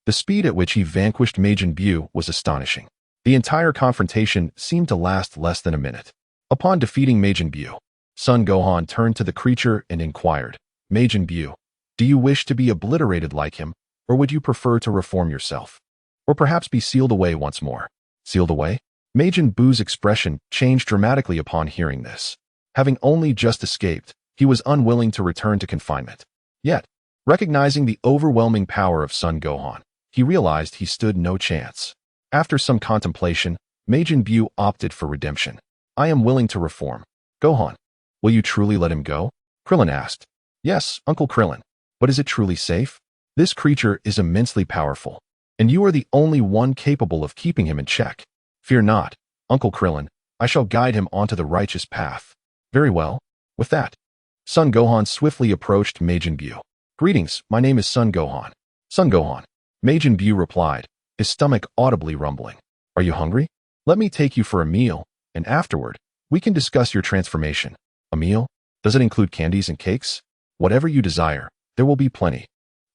the speed at which he vanquished Majin Buu was astonishing. The entire confrontation seemed to last less than a minute. Upon defeating Majin Buu, Son Gohan turned to the creature and inquired, Majin Buu, do you wish to be obliterated like him, or would you prefer to reform yourself? Or perhaps be sealed away once more? Sealed away? Majin Buu's expression changed dramatically upon hearing this. Having only just escaped, he was unwilling to return to confinement. Yet, recognizing the overwhelming power of Son Gohan, he realized he stood no chance. After some contemplation, Majin Buu opted for redemption. I am willing to reform. Gohan, will you truly let him go? Krillin asked. Yes, Uncle Krillin. But is it truly safe? This creature is immensely powerful, and you are the only one capable of keeping him in check. Fear not, Uncle Krillin. I shall guide him onto the righteous path. Very well. With that, Son Gohan swiftly approached Majin Buu. Greetings, my name is Son Gohan. Son Gohan. Majin Buu replied, his stomach audibly rumbling. Are you hungry? Let me take you for a meal, and afterward, we can discuss your transformation. A meal? Does it include candies and cakes? Whatever you desire, there will be plenty.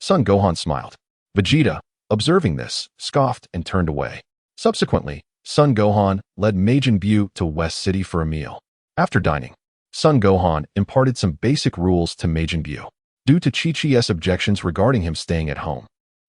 Son Gohan smiled. Vegeta, observing this, scoffed and turned away. Subsequently, Son Gohan led Majin Buu to West City for a meal. After dining, Son Gohan imparted some basic rules to Majin Buu. Due to Chi-Chi's objections regarding him staying at home,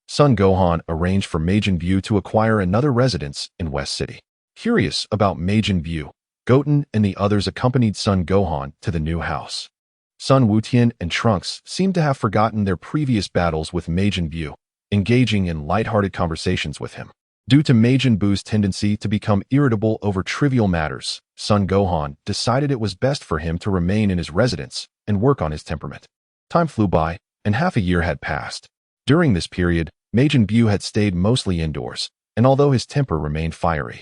Son Gohan arranged for Majin Buu to acquire another residence in West City. Curious about Majin Buu, Goten and the others accompanied Son Gohan to the new house. Sun Wutien and Trunks seemed to have forgotten their previous battles with Majin Buu, engaging in lighthearted conversations with him. Due to Majin Buu's tendency to become irritable over trivial matters, Son Gohan decided it was best for him to remain in his residence and work on his temperament. Time flew by, and half a year had passed. During this period, Majin Buu had stayed mostly indoors, and although his temper remained fiery,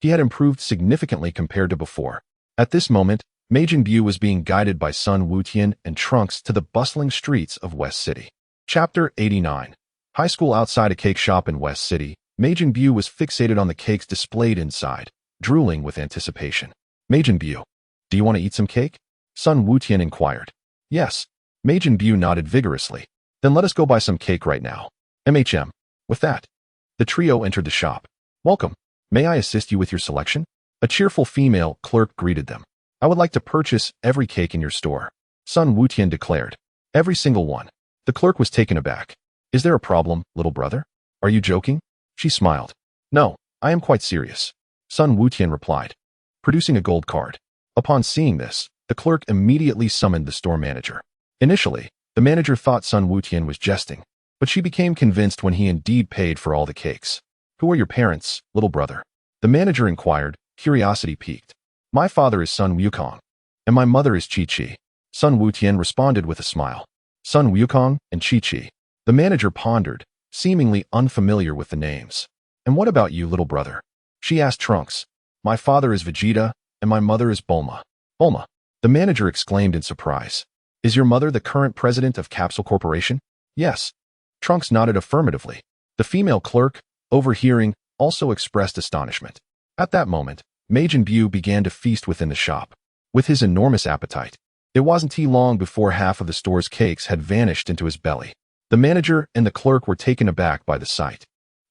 he had improved significantly compared to before. At this moment, Majin Buu was being guided by Sun Wutien and Trunks to the bustling streets of West City. Chapter 89. High school outside a cake shop in West City, Majin Buu was fixated on the cakes displayed inside, drooling with anticipation. Majin Buu, do you want to eat some cake? Sun Wutien inquired. Yes. Majin Buu nodded vigorously. Then let us go buy some cake right now. MHM. With that, the trio entered the shop. Welcome. May I assist you with your selection? A cheerful female clerk greeted them. I would like to purchase every cake in your store. Sun Wutian declared. Every single one. The clerk was taken aback. Is there a problem, little brother? Are you joking? She smiled. No, I am quite serious. Sun Wutian replied, producing a gold card. Upon seeing this, the clerk immediately summoned the store manager. Initially, the manager thought Sun Wutian was jesting, but she became convinced when he indeed paid for all the cakes. Who are your parents, little brother? The manager inquired, curiosity piqued. My father is Sun Wukong, and my mother is Chi-Chi. Sun Wutian responded with a smile. Sun Wukong and Chi-Chi. The manager pondered, seemingly unfamiliar with the names. And what about you, little brother? She asked Trunks. My father is Vegeta, and my mother is Bulma. Bulma. The manager exclaimed in surprise. Is your mother the current president of Capsule Corporation? Yes. Trunks nodded affirmatively. The female clerk, overhearing, also expressed astonishment. At that moment, Majin Buu began to feast within the shop. With his enormous appetite, it wasn't too long before half of the store's cakes had vanished into his belly. The manager and the clerk were taken aback by the sight.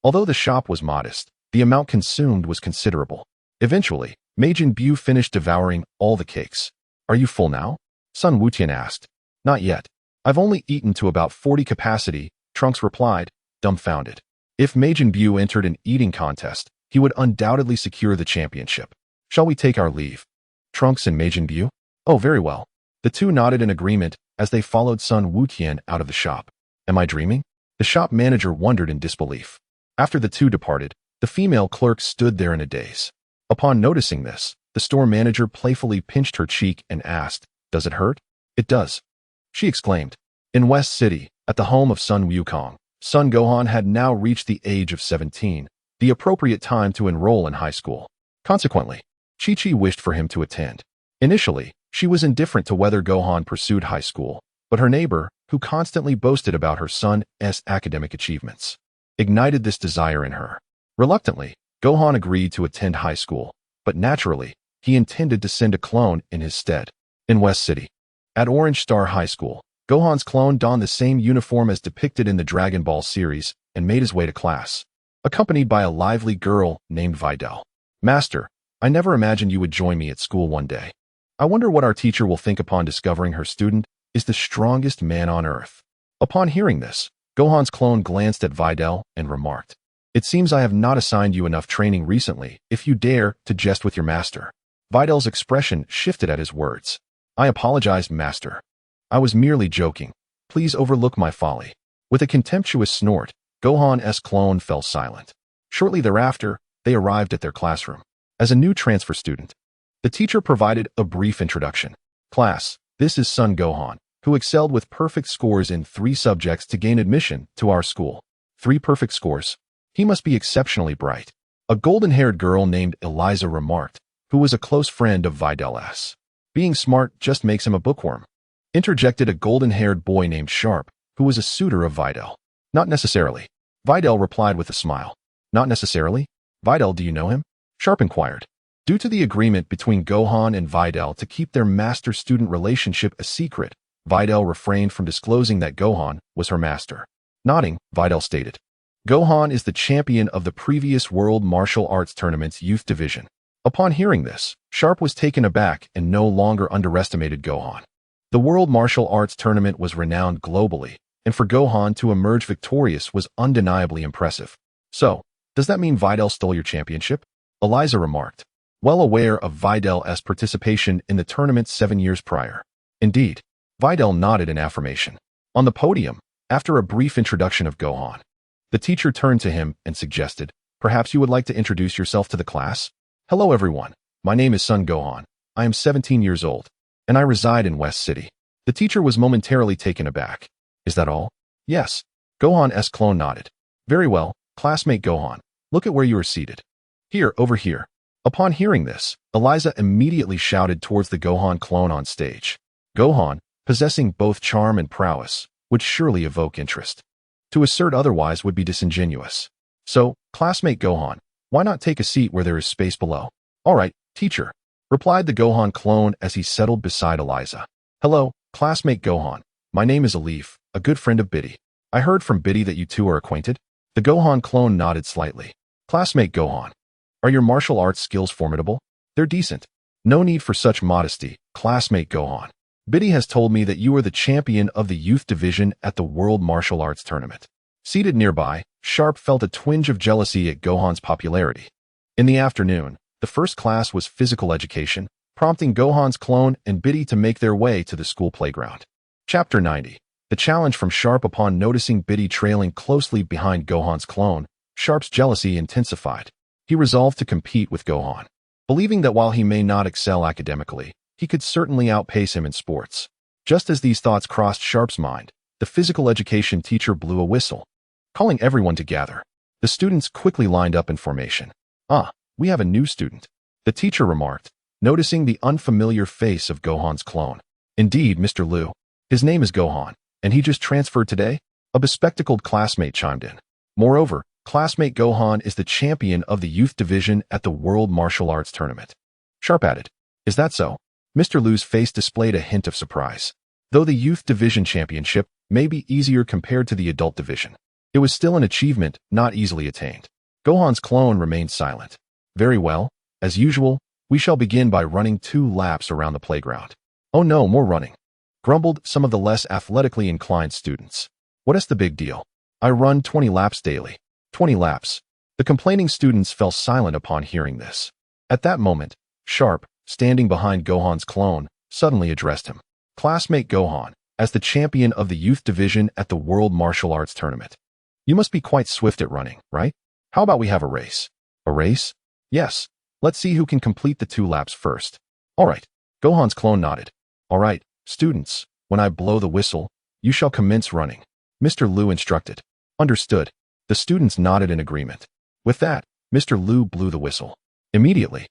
Although the shop was modest, the amount consumed was considerable. Eventually, Majin Buu finished devouring all the cakes. Are you full now? Sun Wutian asked. Not yet. I've only eaten to about 40 capacity, Trunks replied, dumbfounded. If Majin Buu entered an eating contest, he would undoubtedly secure the championship. Shall we take our leave? Trunks and Majin Buu? Oh, very well. The two nodded in agreement as they followed Sun Wutian out of the shop. Am I dreaming? The shop manager wondered in disbelief. After the two departed, the female clerk stood there in a daze. Upon noticing this, the store manager playfully pinched her cheek and asked, Does it hurt? It does. She exclaimed. In West City, at the home of Sun Wukong, Son Gohan had now reached the age of 17, the appropriate time to enroll in high school. Consequently, Chi-Chi wished for him to attend. Initially, she was indifferent to whether Gohan pursued high school, but her neighbor, who constantly boasted about her son's academic achievements, ignited this desire in her. Reluctantly, Gohan agreed to attend high school, but naturally, he intended to send a clone in his stead. In West City, at Orange Star High School, Gohan's clone donned the same uniform as depicted in the Dragon Ball series and made his way to class, accompanied by a lively girl named Videl. Master, I never imagined you would join me at school one day. I wonder what our teacher will think upon discovering her student is the strongest man on earth. Upon hearing this, Gohan's clone glanced at Videl and remarked, It seems I have not assigned you enough training recently, if you dare to jest with your master. Videl's expression shifted at his words. I apologize, master. I was merely joking. Please overlook my folly. With a contemptuous snort, Gohan's clone fell silent. Shortly thereafter, they arrived at their classroom. As a new transfer student, the teacher provided a brief introduction. Class, this is Son Gohan, who excelled with perfect scores in 3 subjects to gain admission to our school. 3 perfect scores? He must be exceptionally bright. A golden-haired girl named Eliza remarked, who was a close friend of Videl's. Being smart just makes him a bookworm. Interjected a golden-haired boy named Sharp, who was a suitor of Videl. Not necessarily. Videl replied with a smile. Not necessarily? Videl, do you know him? Sharp inquired. Due to the agreement between Gohan and Videl to keep their master-student relationship a secret, Videl refrained from disclosing that Gohan was her master. Nodding, Videl stated, Gohan is the champion of the previous World Martial Arts Tournament's youth division. Upon hearing this, Sharp was taken aback and no longer underestimated Gohan. The World Martial Arts Tournament was renowned globally, and for Gohan to emerge victorious was undeniably impressive. So, does that mean Videl stole your championship? Eliza remarked, well aware of Videl's participation in the tournament 7 years prior. Indeed, Videl nodded in affirmation. On the podium, after a brief introduction of Gohan, the teacher turned to him and suggested, perhaps you would like to introduce yourself to the class? Hello everyone, my name is Son Gohan. I am 17 years old, and I reside in West City. The teacher was momentarily taken aback. Is that all? Yes. Gohan's clone nodded. Very well, classmate Gohan. Look at where you are seated. Here, over here. Upon hearing this, Eliza immediately shouted towards the Gohan clone on stage. Gohan, possessing both charm and prowess, would surely evoke interest. To assert otherwise would be disingenuous. So, classmate Gohan, why not take a seat where there is space below? All right, teacher, replied the Gohan clone as he settled beside Eliza. Hello, classmate Gohan. My name is Alif, a good friend of Biddy. I heard from Biddy that you two are acquainted. The Gohan clone nodded slightly. Classmate Gohan, are your martial arts skills formidable? They're decent. No need for such modesty, classmate Gohan. Biddy has told me that you are the champion of the youth division at the World Martial Arts Tournament. Seated nearby, Sharp felt a twinge of jealousy at Gohan's popularity. In the afternoon, the first class was physical education, prompting Gohan's clone and Biddy to make their way to the school playground. Chapter 90. The challenge from Sharp. Upon noticing Biddy trailing closely behind Gohan's clone, Sharp's jealousy intensified. He resolved to compete with Gohan, believing that while he may not excel academically, he could certainly outpace him in sports. Just as these thoughts crossed Sharp's mind, the physical education teacher blew a whistle, calling everyone to gather. The students quickly lined up in formation. "Ah, we have a new student," the teacher remarked, noticing the unfamiliar face of Gohan's clone. "Indeed, Mr. Liu. His name is Gohan, and he just transferred today?" A bespectacled classmate chimed in. "Moreover, classmate Gohan is the champion of the youth division at the World Martial Arts Tournament." Sharp added, "Is that so?" Mr. Liu's face displayed a hint of surprise. Though the youth division championship may be easier compared to the adult division, it was still an achievement not easily attained. Gohan's clone remained silent. "Very well. As usual, we shall begin by running 2 laps around the playground." "Oh no, more running," grumbled some of the less athletically inclined students. "What is the big deal? I run 20 laps daily." 20 laps. The complaining students fell silent upon hearing this. At that moment, Sharp, standing behind Gohan's clone, suddenly addressed him. "Classmate Gohan, as the champion of the youth division at the World Martial Arts Tournament, you must be quite swift at running, right? How about we have a race?" "A race?" "Yes. Let's see who can complete the 2 laps first." "All right." Gohan's clone nodded. "All right, students, when I blow the whistle, you shall commence running," Mr. Liu instructed. "Understood." The students nodded in agreement. With that, Mr. Liu blew the whistle. Immediately,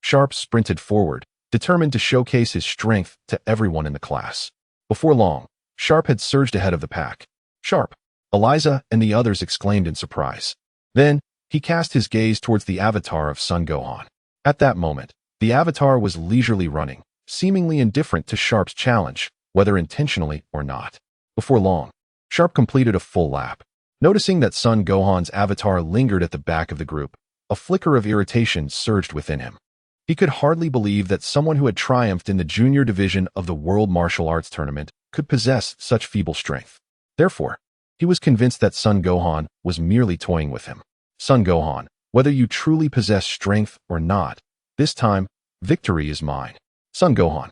Sharp sprinted forward, determined to showcase his strength to everyone in the class. Before long, Sharp had surged ahead of the pack. "Sharp!" Eliza and the others exclaimed in surprise. Then, he cast his gaze towards the avatar of Son Gohan. At that moment, the avatar was leisurely running, seemingly indifferent to Sharp's challenge, whether intentionally or not. Before long, Sharp completed a full lap. Noticing that Son Gohan's avatar lingered at the back of the group, a flicker of irritation surged within him. He could hardly believe that someone who had triumphed in the junior division of the World Martial Arts Tournament could possess such feeble strength. Therefore, he was convinced that Son Gohan was merely toying with him. "Son Gohan, whether you truly possess strength or not, this time, victory is mine." "Son Gohan,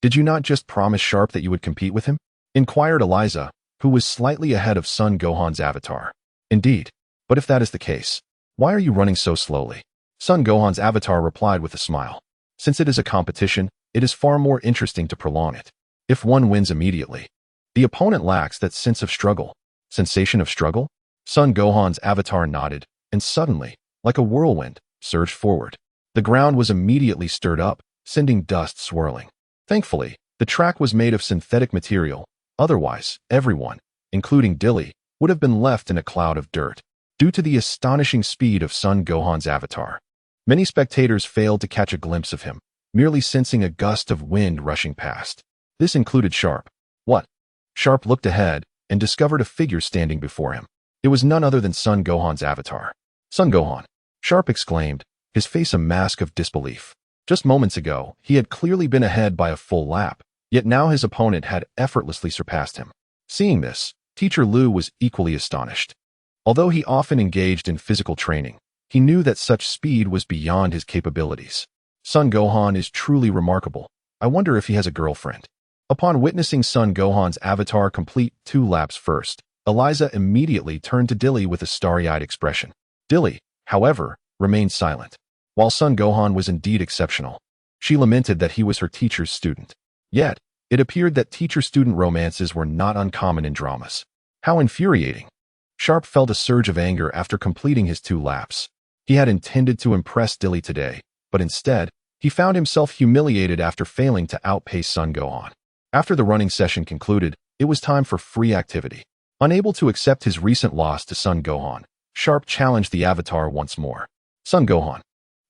did you not just promise Sharp that you would compete with him?" inquired Eliza, who was slightly ahead of Son Gohan's avatar. "Indeed, but if that is the case, why are you running so slowly?" Son Gohan's avatar replied with a smile. "Since it is a competition, it is far more interesting to prolong it. If one wins immediately, the opponent lacks that sense of struggle." "Sensation of struggle?" Son Gohan's avatar nodded, and suddenly, like a whirlwind, surged forward. The ground was immediately stirred up, sending dust swirling. Thankfully, the track was made of synthetic material. Otherwise, everyone, including Dilly, would have been left in a cloud of dirt. Due to the astonishing speed of Son Gohan's avatar, many spectators failed to catch a glimpse of him, merely sensing a gust of wind rushing past. This included Sharp. "What?" Sharp looked ahead and discovered a figure standing before him. It was none other than Son Gohan's avatar. "Son Gohan!" Sharp exclaimed, his face a mask of disbelief. Just moments ago, he had clearly been ahead by a full lap, yet now his opponent had effortlessly surpassed him. Seeing this, Teacher Liu was equally astonished. Although he often engaged in physical training, he knew that such speed was beyond his capabilities. "Son Gohan is truly remarkable. I wonder if he has a girlfriend." Upon witnessing Son Gohan's avatar complete 2 laps first, Eliza immediately turned to Dilly with a starry-eyed expression. Dilly, however, remained silent. While Son Gohan was indeed exceptional, she lamented that he was her teacher's student. Yet, it appeared that teacher-student romances were not uncommon in dramas. How infuriating! Sharp felt a surge of anger after completing his 2 laps. He had intended to impress Dilly today, but instead, he found himself humiliated after failing to outpace Son Gohan. After the running session concluded, it was time for free activity. Unable to accept his recent loss to Son Gohan, Sharp challenged the avatar once more. "Son Gohan,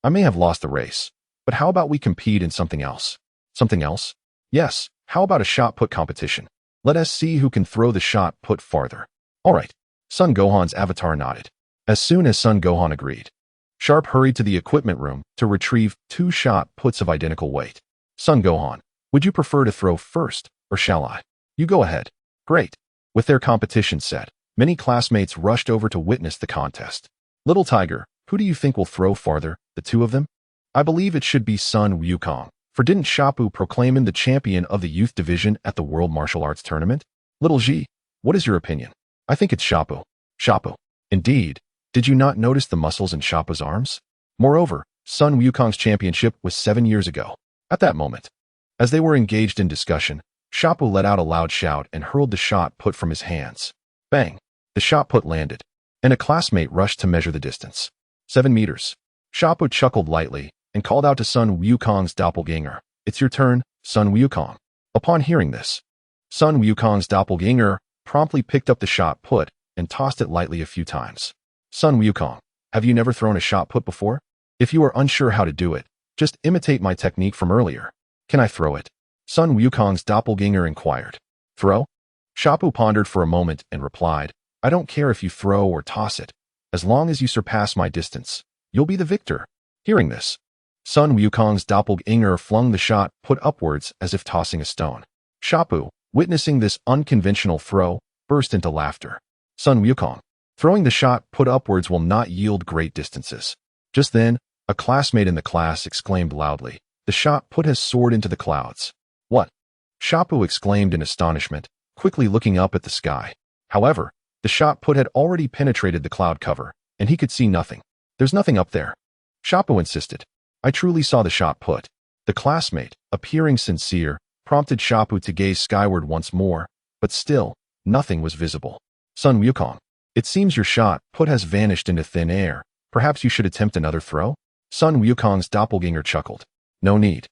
I may have lost the race, but how about we compete in something else?" "Something else?" "Yes, how about a shot put competition? Let us see who can throw the shot put farther." "All right." Son Gohan's avatar nodded. As soon as Son Gohan agreed, Sharp hurried to the equipment room to retrieve 2 shot puts of identical weight. "Son Gohan, Would you prefer to throw first, or shall I? You go ahead. Great. With their competition set, many classmates rushed over to witness the contest. Little Tiger, who do you think will throw farther, the two of them? I believe it should be Son Wukong, for didn't Shapu proclaim him the champion of the youth division at the World Martial Arts Tournament? Little Ji, what is your opinion? I think it's Shapu. Shapu. Indeed. Did you not notice the muscles in Shapu's arms? Moreover, Son Wukong's championship was 7 years ago. At that moment, as they were engaged in discussion, Shapu let out a loud shout and hurled the shot put from his hands. Bang! The shot put landed, and a classmate rushed to measure the distance. 7 meters. Shapu chuckled lightly and called out to Son Wukong's doppelganger, "It's your turn, Son Wukong." Upon hearing this, Son Wukong's doppelganger promptly picked up the shot put and tossed it lightly a few times. Son Wukong, have you never thrown a shot put before? If you are unsure how to do it, just imitate my technique from earlier. Can I throw it? Son Wukong's doppelganger inquired. Throw? Shapu pondered for a moment and replied, I don't care if you throw or toss it. As long as you surpass my distance, you'll be the victor. Hearing this, Son Wukong's doppelganger flung the shot put upwards as if tossing a stone. Shapu, witnessing this unconventional throw, burst into laughter. Son Wukong, throwing the shot put upwards will not yield great distances. Just then, a classmate in the class exclaimed loudly, the shot put has soared into the clouds. What? Shapu exclaimed in astonishment, quickly looking up at the sky. However, the shot put had already penetrated the cloud cover, and he could see nothing. There's nothing up there. Shapu insisted. I truly saw the shot put. The classmate, appearing sincere, prompted Shapu to gaze skyward once more, but still, nothing was visible. Son Wukong, it seems your shot put has vanished into thin air. Perhaps you should attempt another throw? Son Wukong's doppelganger chuckled. No need.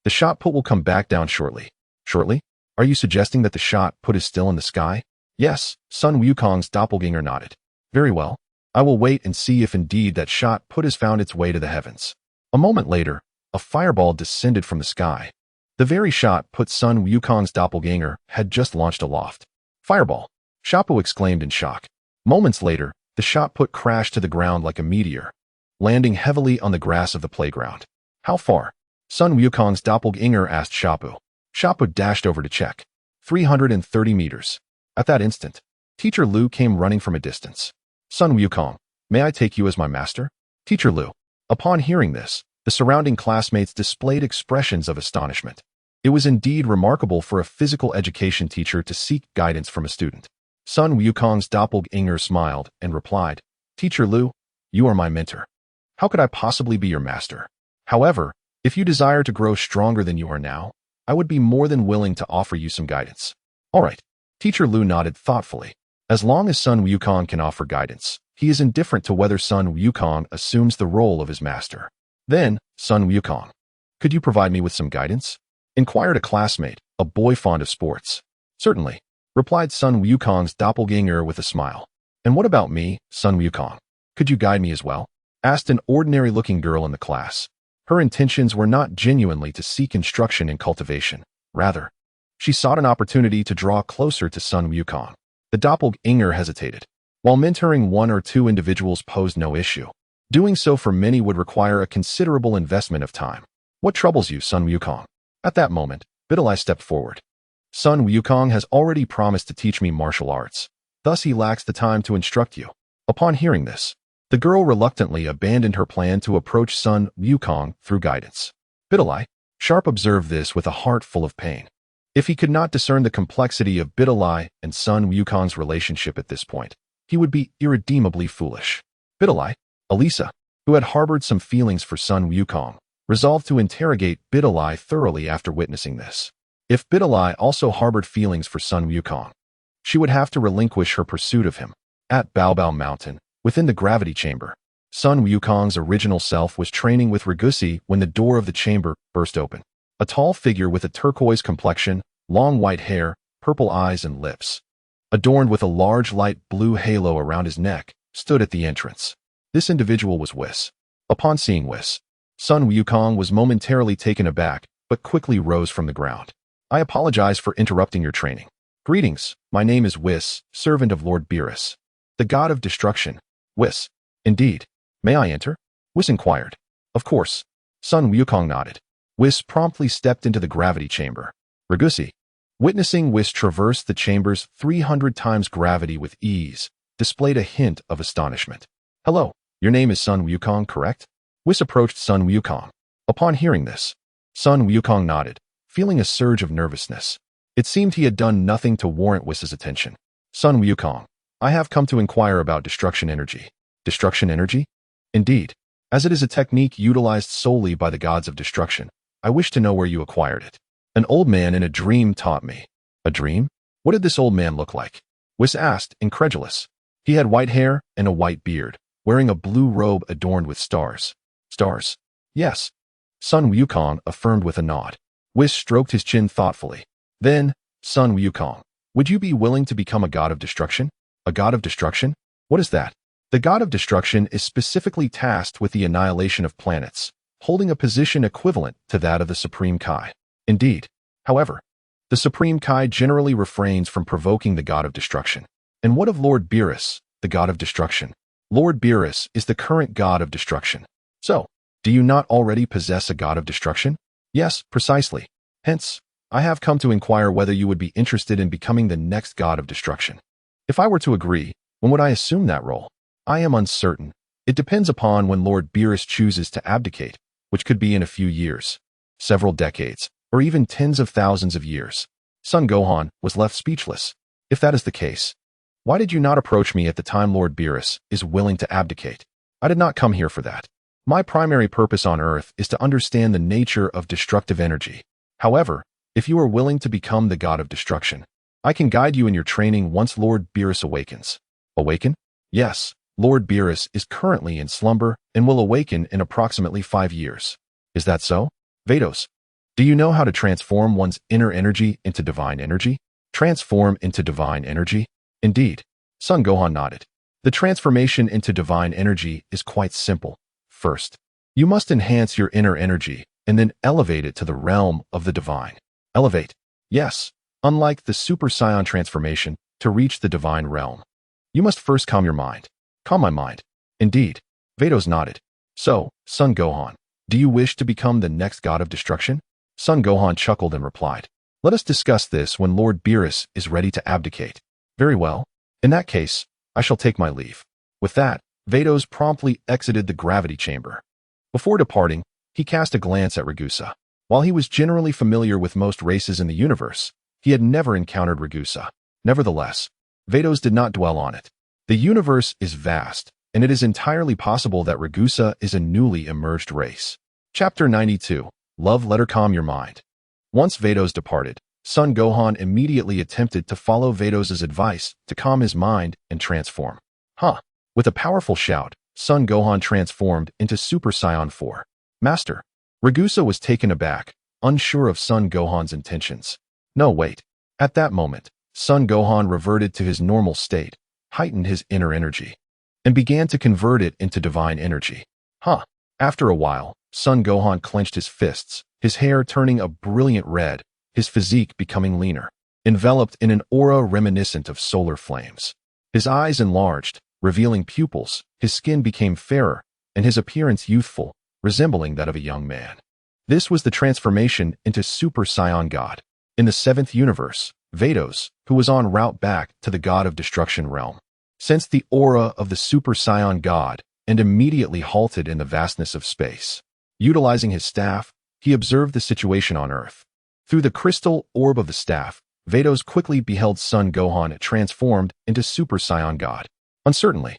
The shot put will come back down shortly. Shortly? Are you suggesting that the shot put is still in the sky? Yes, Son Wukong's doppelganger nodded. Very well. I will wait and see if indeed that shot put has found its way to the heavens. A moment later, a fireball descended from the sky. The very shot put Son Wukong's doppelganger had just launched aloft. Fireball! Shapu exclaimed in shock. Moments later, the shot put crashed to the ground like a meteor, landing heavily on the grass of the playground. How far? Son Wukong's doppelganger asked Shapu. Shapu dashed over to check. 330 meters. At that instant, Teacher Lu came running from a distance. Son Wukong, may I take you as my master? Teacher Lu. Upon hearing this, the surrounding classmates displayed expressions of astonishment. It was indeed remarkable for a physical education teacher to seek guidance from a student. Son Wukong's doppelganger smiled and replied, Teacher Lu, you are my mentor. How could I possibly be your master? However, if you desire to grow stronger than you are now, I would be more than willing to offer you some guidance. All right. Teacher Lu nodded thoughtfully. As long as Son Wukong can offer guidance, he is indifferent to whether Son Wukong assumes the role of his master. Then, Son Wukong, could you provide me with some guidance? Inquired a classmate, a boy fond of sports. Certainly, replied Son Wukong's doppelganger with a smile. And what about me, Son Wukong? Could you guide me as well? Asked an ordinary-looking girl in the class. Her intentions were not genuinely to seek instruction in cultivation. Rather, she sought an opportunity to draw closer to Son Wukong. The doppelganger hesitated. While mentoring one or two individuals posed no issue, doing so for many would require a considerable investment of time. What troubles you, Son Wukong? At that moment, Bidalai stepped forward. Son Wukong has already promised to teach me martial arts. Thus he lacks the time to instruct you. Upon hearing this, the girl reluctantly abandoned her plan to approach Son Wukong through guidance. Bidalai, Sharp observed this with a heart full of pain. If he could not discern the complexity of Bidalai and Son Wukong's relationship at this point, he would be irredeemably foolish. Bidalai, Elisa, who had harbored some feelings for Son Wukong, resolved to interrogate Bidalai thoroughly after witnessing this. If Bidalai also harbored feelings for Son Wukong, she would have to relinquish her pursuit of him. At Baobao Mountain, within the gravity chamber, Son Wukong's original self was training with Ragusi when the door of the chamber burst open. A tall figure with a turquoise complexion, long white hair, purple eyes and lips, adorned with a large light blue halo around his neck, stood at the entrance. This individual was Whis. Upon seeing Whis, Son Wukong was momentarily taken aback, but quickly rose from the ground. I apologize for interrupting your training. Greetings, my name is Whis, servant of Lord Beerus, the god of destruction. Whis. Indeed. May I enter? Whis inquired. Of course. Son Wukong nodded. Whis promptly stepped into the gravity chamber. Ragusa, witnessing Whis traverse the chamber's 300 times gravity with ease, displayed a hint of astonishment. Hello, your name is Son Wukong, correct? Whis approached Son Wukong. Upon hearing this, Son Wukong nodded, feeling a surge of nervousness. It seemed he had done nothing to warrant Whis' attention. Son Wukong, I have come to inquire about destruction energy. Destruction energy? Indeed. As it is a technique utilized solely by the gods of destruction, I wish to know where you acquired it. An old man in a dream taught me. A dream? What did this old man look like? Whis asked, incredulous. He had white hair and a white beard, wearing a blue robe adorned with stars. Stars? Yes. Son Wukong affirmed with a nod. Whis stroked his chin thoughtfully. Then, Son Wukong, would you be willing to become a god of destruction? A god of destruction? What is that? The god of destruction is specifically tasked with the annihilation of planets, holding a position equivalent to that of the Supreme Kai. Indeed. However, the Supreme Kai generally refrains from provoking the god of destruction. And what of Lord Beerus, the god of destruction? Lord Beerus is the current god of destruction. So, do you not already possess a god of destruction? Yes, precisely. Hence, I have come to inquire whether you would be interested in becoming the next god of destruction. If I were to agree, when would I assume that role? I am uncertain. It depends upon when Lord Beerus chooses to abdicate, which could be in a few years, several decades, or even tens of thousands of years. Son Gohan was left speechless. If that is the case, why did you not approach me at the time Lord Beerus is willing to abdicate? I did not come here for that. My primary purpose on Earth is to understand the nature of destructive energy. However, if you are willing to become the god of destruction, I can guide you in your training once Lord Beerus awakens. Awaken? Yes. Lord Beerus is currently in slumber and will awaken in approximately 5 years. Is that so? Vados, do you know how to transform one's inner energy into divine energy? Transform into divine energy? Indeed. Son Gohan nodded. The transformation into divine energy is quite simple. First, you must enhance your inner energy and then elevate it to the realm of the divine. Elevate. Yes. Unlike the Super Saiyan transformation, to reach the divine realm, you must first calm your mind. Calm my mind. Indeed. Vados nodded. So, Son Gohan, do you wish to become the next god of destruction? Son Gohan chuckled and replied, let us discuss this when Lord Beerus is ready to abdicate. Very well. In that case, I shall take my leave. With that, Vados promptly exited the gravity chamber. Before departing, he cast a glance at Ragusa. While he was generally familiar with most races in the universe, he had never encountered Ragusa. Nevertheless, Vados did not dwell on it. The universe is vast, and it is entirely possible that Ragusa is a newly emerged race. Chapter 92. Love Letter Calm Your Mind. Once Vados departed, Son Gohan immediately attempted to follow Vados' advice to calm his mind and transform. With a powerful shout, Son Gohan transformed into Super Saiyan 4. Master. Ragusa was taken aback, unsure of Son Gohan's intentions. No, wait. At that moment, Son Gohan reverted to his normal state, heightened his inner energy, and began to convert it into divine energy. After a while, Son Gohan clenched his fists, his hair turning a brilliant red, his physique becoming leaner, enveloped in an aura reminiscent of solar flames. His eyes enlarged, revealing pupils, his skin became fairer, and his appearance youthful, resembling that of a young man. This was the transformation into Super Saiyan God. In the 7th universe, Vados, who was en route back to the God of Destruction realm, sensed the aura of the Super Saiyan God and immediately halted in the vastness of space. Utilizing his staff, he observed the situation on Earth. Through the crystal orb of the staff, Vados quickly beheld Son Gohan transformed into Super Saiyan God. Uncertainly,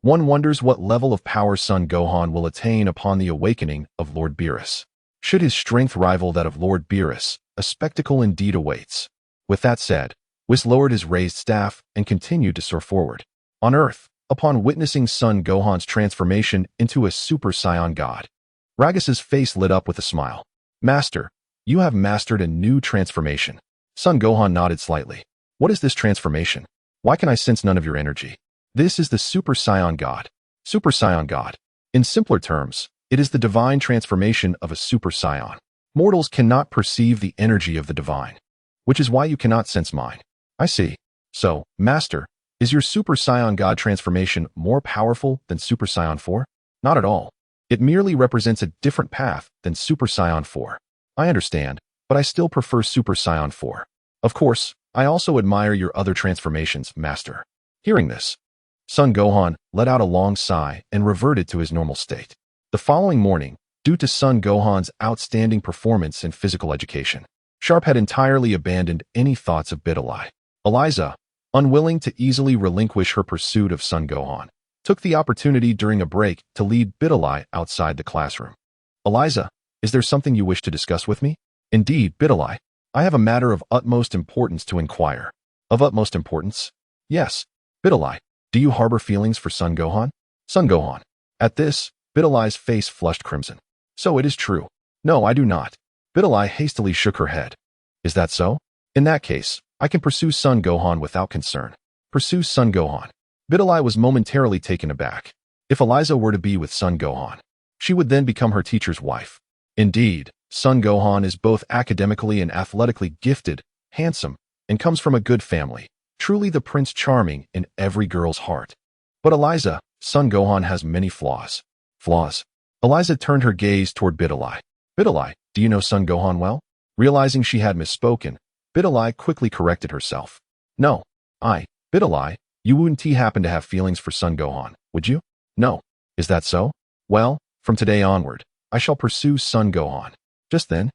one wonders what level of power Son Gohan will attain upon the awakening of Lord Beerus. Should his strength rival that of Lord Beerus, a spectacle indeed awaits. With that said, Whis lowered his raised staff and continued to soar forward. On Earth, upon witnessing Son Gohan's transformation into a Super Saiyan God, Ragusa's face lit up with a smile. Master, you have mastered a new transformation. Son Gohan nodded slightly. What is this transformation? Why can I sense none of your energy? This is the Super Saiyan God. Super Saiyan God. In simpler terms, it is the divine transformation of a Super Saiyan. Mortals cannot perceive the energy of the divine, which is why you cannot sense mine. I see. So, Master, is your Super Saiyan God transformation more powerful than Super Saiyan 4? Not at all. It merely represents a different path than Super Saiyan 4. I understand, but I still prefer Super Saiyan 4. Of course, I also admire your other transformations, Master. Hearing this, Son Gohan let out a long sigh and reverted to his normal state. The following morning, due to Son Gohan's outstanding performance in physical education, Sharp had entirely abandoned any thoughts of Bidalai. Eliza, unwilling to easily relinquish her pursuit of Son Gohan, took the opportunity during a break to lead Bidalai outside the classroom. Eliza, is there something you wish to discuss with me? Indeed, Bidalai, I have a matter of utmost importance to inquire. Of utmost importance? Yes. Bidalai, do you harbor feelings for Son Gohan? Son Gohan. At this, Bidalai's face flushed crimson. So it is true. No, I do not. Bidalai hastily shook her head. Is that so? In that case, I can pursue Son Gohan without concern. Pursue Son Gohan. Bidalai was momentarily taken aback. If Eliza were to be with Son Gohan, she would then become her teacher's wife. Indeed, Son Gohan is both academically and athletically gifted, handsome, and comes from a good family, truly the Prince Charming in every girl's heart. But Eliza, Son Gohan has many flaws. Flaws? Eliza turned her gaze toward Bidalai. Bidalai, do you know Son Gohan well? Realizing she had misspoken, Bidalai quickly corrected herself. No, Bidalai, you wouldn't happen to have feelings for Son Gohan, would you? No. Is that so? Well, from today onward, I shall pursue Son Gohan. Just then,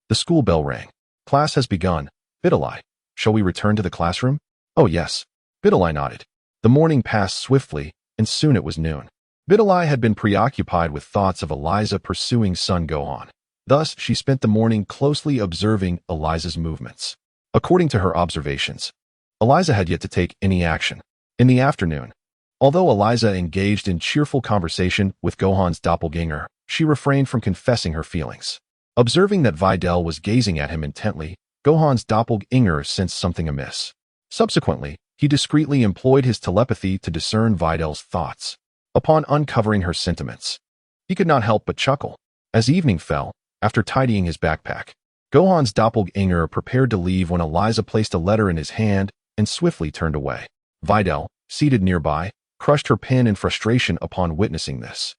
the school bell rang. Class has begun. Bidalai, shall we return to the classroom? Oh yes. Bidalai nodded. The morning passed swiftly, and soon it was noon. Bidalai had been preoccupied with thoughts of Eliza pursuing Son Gohan. Thus, she spent the morning closely observing Eliza's movements. According to her observations, Eliza had yet to take any action. In the afternoon, although Eliza engaged in cheerful conversation with Gohan's doppelganger, she refrained from confessing her feelings. Observing that Videl was gazing at him intently, Gohan's doppelganger sensed something amiss. Subsequently, he discreetly employed his telepathy to discern Videl's thoughts. Upon uncovering her sentiments, he could not help but chuckle. As evening fell, after tidying his backpack, Gohan's doppelganger prepared to leave when Eliza placed a letter in his hand and swiftly turned away. Videl, seated nearby, crushed her pen in frustration upon witnessing this.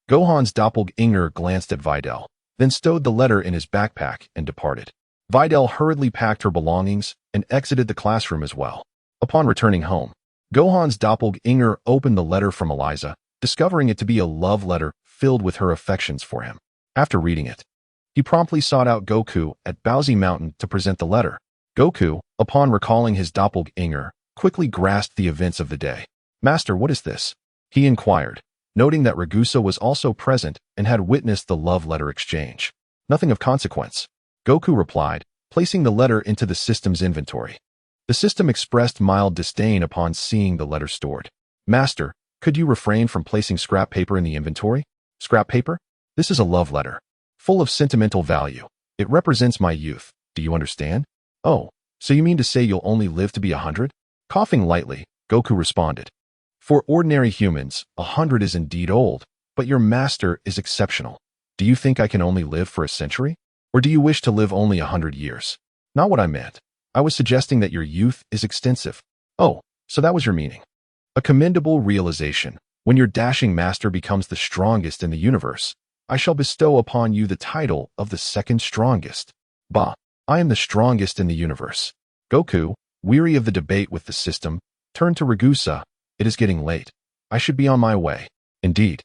Gohan's doppelganger glanced at Videl, then stowed the letter in his backpack and departed. Videl hurriedly packed her belongings and exited the classroom as well. Upon returning home, Gohan's doppelganger opened the letter from Eliza, discovering it to be a love letter filled with her affections for him. After reading it, he promptly sought out Goku at Bowsy Mountain to present the letter. Goku, upon recalling his doppelganger, quickly grasped the events of the day. Master, what is this? He inquired, noting that Ragusa was also present and had witnessed the love letter exchange. Nothing of consequence, Goku replied, placing the letter into the system's inventory. The system expressed mild disdain upon seeing the letter stored. Master, could you refrain from placing scrap paper in the inventory? Scrap paper? This is a love letter, full of sentimental value. It represents my youth. Do you understand? Oh, so you mean to say you'll only live to be 100? Coughing lightly, Goku responded. For ordinary humans, 100 is indeed old, but your master is exceptional. Do you think I can only live for a century? Or do you wish to live only 100 years? Not what I meant. I was suggesting that your youth is extensive. Oh, so that was your meaning. A commendable realization. When your dashing master becomes the strongest in the universe, I shall bestow upon you the title of the second strongest. Bah, I am the strongest in the universe. Goku, weary of the debate with the system, turned to Ragusa. It is getting late. I should be on my way. Indeed.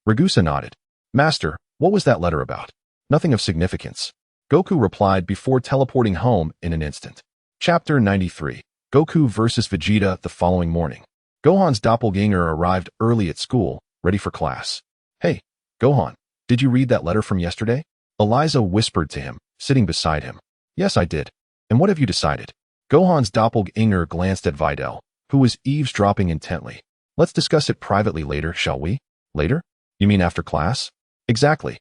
Ragusa nodded. Master, what was that letter about? Nothing of significance, Goku replied before teleporting home in an instant. Chapter 93. Goku vs. Vegeta the following morning. Gohan's doppelganger arrived early at school, ready for class. Hey, Gohan, did you read that letter from yesterday? Eliza whispered to him, sitting beside him. Yes, I did. And what have you decided? Gohan's doppelganger glanced at Videl, who was eavesdropping intently. Let's discuss it privately later, shall we? Later? You mean after class? Exactly.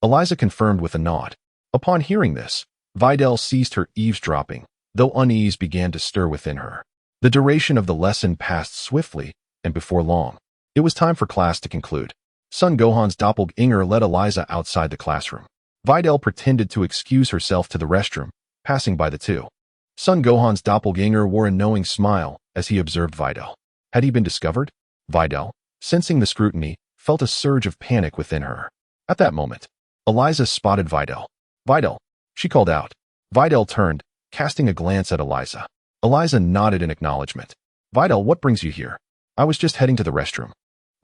Eliza confirmed with a nod. Upon hearing this, Videl ceased her eavesdropping, though unease began to stir within her. The duration of the lesson passed swiftly, and before long, it was time for class to conclude. Son Gohan's doppelganger led Eliza outside the classroom. Videl pretended to excuse herself to the restroom, passing by the two. Son Gohan's doppelganger wore a knowing smile as he observed Videl. Had he been discovered? Videl, sensing the scrutiny, felt a surge of panic within her. At that moment, Eliza spotted Videl. Videl, she called out. Videl turned, casting a glance at Eliza. Eliza nodded in acknowledgement. Videl, what brings you here? I was just heading to the restroom.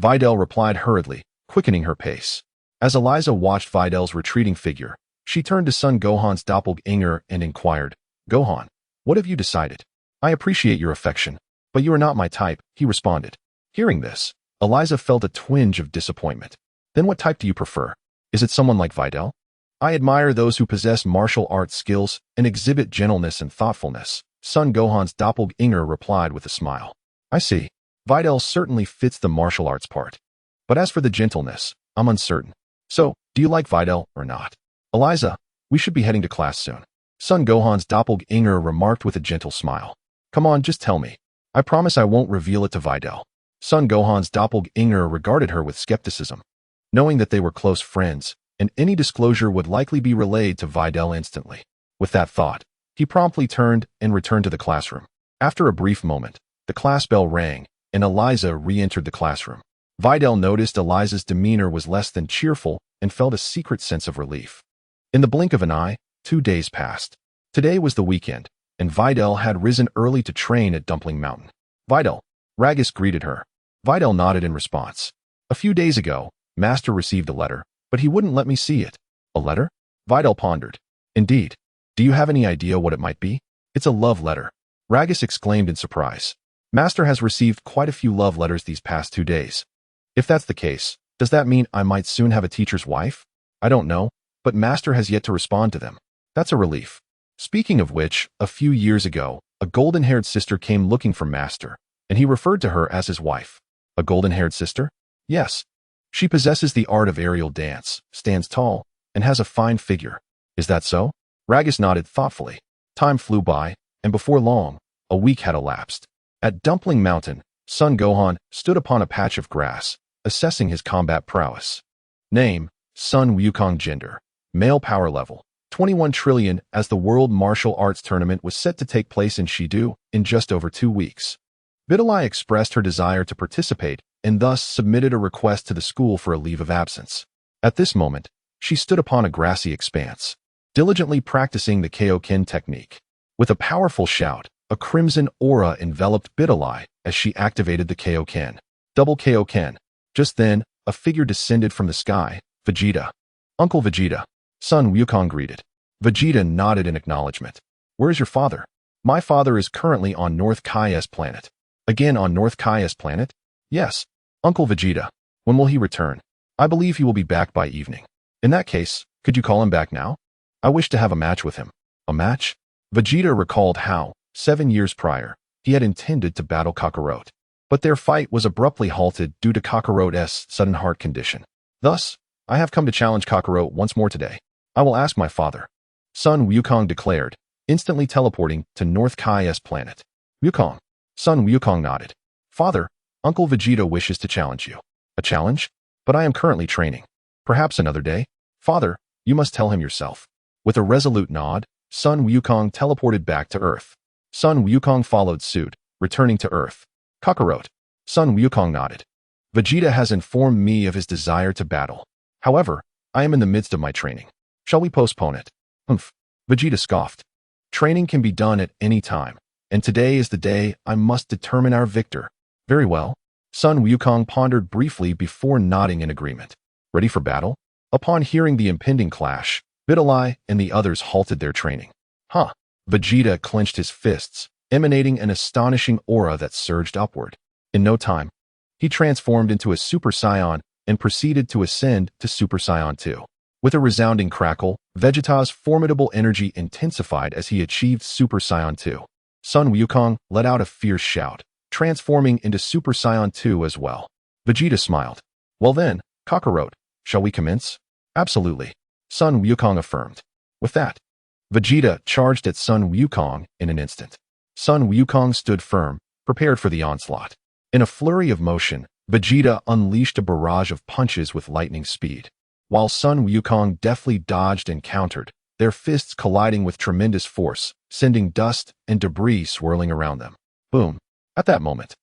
Videl replied hurriedly, quickening her pace. As Eliza watched Videl's retreating figure, she turned to Son Gohan's doppelganger and inquired, Gohan, what have you decided? I appreciate your affection, but you are not my type, he responded. Hearing this, Eliza felt a twinge of disappointment. Then what type do you prefer? Is it someone like Videl? I admire those who possess martial arts skills and exhibit gentleness and thoughtfulness, Son Gohan's doppelganger replied with a smile. I see. Videl certainly fits the martial arts part. But as for the gentleness, I'm uncertain. So, do you like Videl or not? Eliza, we should be heading to class soon. Son Gohan's doppelganger remarked with a gentle smile. Come on, just tell me. I promise I won't reveal it to Videl. Son Gohan's doppelganger regarded her with skepticism. Knowing that they were close friends, and any disclosure would likely be relayed to Videl instantly. With that thought, he promptly turned and returned to the classroom. After a brief moment, the class bell rang, and Eliza re-entered the classroom. Videl noticed Eliza's demeanor was less than cheerful and felt a secret sense of relief. In the blink of an eye, 2 days passed. Today was the weekend, and Videl had risen early to train at Dumpling Mountain. Videl, Ragus greeted her. Videl nodded in response. A few days ago, Master received a letter, but he wouldn't let me see it. A letter? Videl pondered. Indeed. Do you have any idea what it might be? It's a love letter. Ragus exclaimed in surprise. Master has received quite a few love letters these past 2 days. If that's the case, does that mean I might soon have a teacher's wife? I don't know, but Master has yet to respond to them. That's a relief. Speaking of which, a few years ago, a golden-haired sister came looking for Master, and he referred to her as his wife. A golden-haired sister? Yes. She possesses the art of aerial dance, stands tall, and has a fine figure. Is that so? Ragus nodded thoughtfully. Time flew by, and before long, a week had elapsed. At Dumpling Mountain, Son Gohan stood upon a patch of grass, assessing his combat prowess. Name, Son Wukong. Gender, male. Power level, 21 trillion. As the World Martial Arts Tournament was set to take place in Shidu in just over 2 weeks. Bidalai expressed her desire to participate and thus submitted a request to the school for a leave of absence. At this moment, she stood upon a grassy expanse, diligently practicing the Kaioken technique. With a powerful shout, a crimson aura enveloped Bidalai as she activated the Kaioken. Double Kaioken. Just then, a figure descended from the sky. Vegeta. Uncle Vegeta. Son Wukong greeted. Vegeta nodded in acknowledgement. Where is your father? My father is currently on North Kai's planet. Again on North Kai's planet? Yes. Uncle Vegeta. When will he return? I believe he will be back by evening. In that case, could you call him back now? I wish to have a match with him. A match? Vegeta recalled how, 7 years prior, he had intended to battle Kakarot. But their fight was abruptly halted due to Kakarot's sudden heart condition. Thus, I have come to challenge Kakarot once more today. I will ask my father. Son Wukong declared, instantly teleporting to North Kai's planet. Wukong. Son Wukong nodded. Father, Uncle Vegeta wishes to challenge you. A challenge? But I am currently training. Perhaps another day? Father, you must tell him yourself. With a resolute nod, Son Wukong teleported back to Earth. Son Wukong followed suit, returning to Earth. Kakarot. Son Wukong nodded. Vegeta has informed me of his desire to battle. However, I am in the midst of my training. Shall we postpone it? Humph. Vegeta scoffed. Training can be done at any time, and today is the day I must determine our victor. Very well. Son Wukong pondered briefly before nodding in agreement. Ready for battle? Upon hearing the impending clash, Bidalai and the others halted their training. Huh. Vegeta clenched his fists, emanating an astonishing aura that surged upward. In no time, he transformed into a Super Saiyan and proceeded to ascend to Super Saiyan 2. With a resounding crackle, Vegeta's formidable energy intensified as he achieved Super Saiyan 2. Son Wukong let out a fierce shout, transforming into Super Saiyan 2 as well. Vegeta smiled. Well then, Kakarot, shall we commence? Absolutely. Son Wukong affirmed. With that, Vegeta charged at Son Wukong in an instant. Son Wukong stood firm, prepared for the onslaught. In a flurry of motion, Vegeta unleashed a barrage of punches with lightning speed. While Son Wukong deftly dodged and countered, their fists colliding with tremendous force, sending dust and debris swirling around them. Boom. At that moment,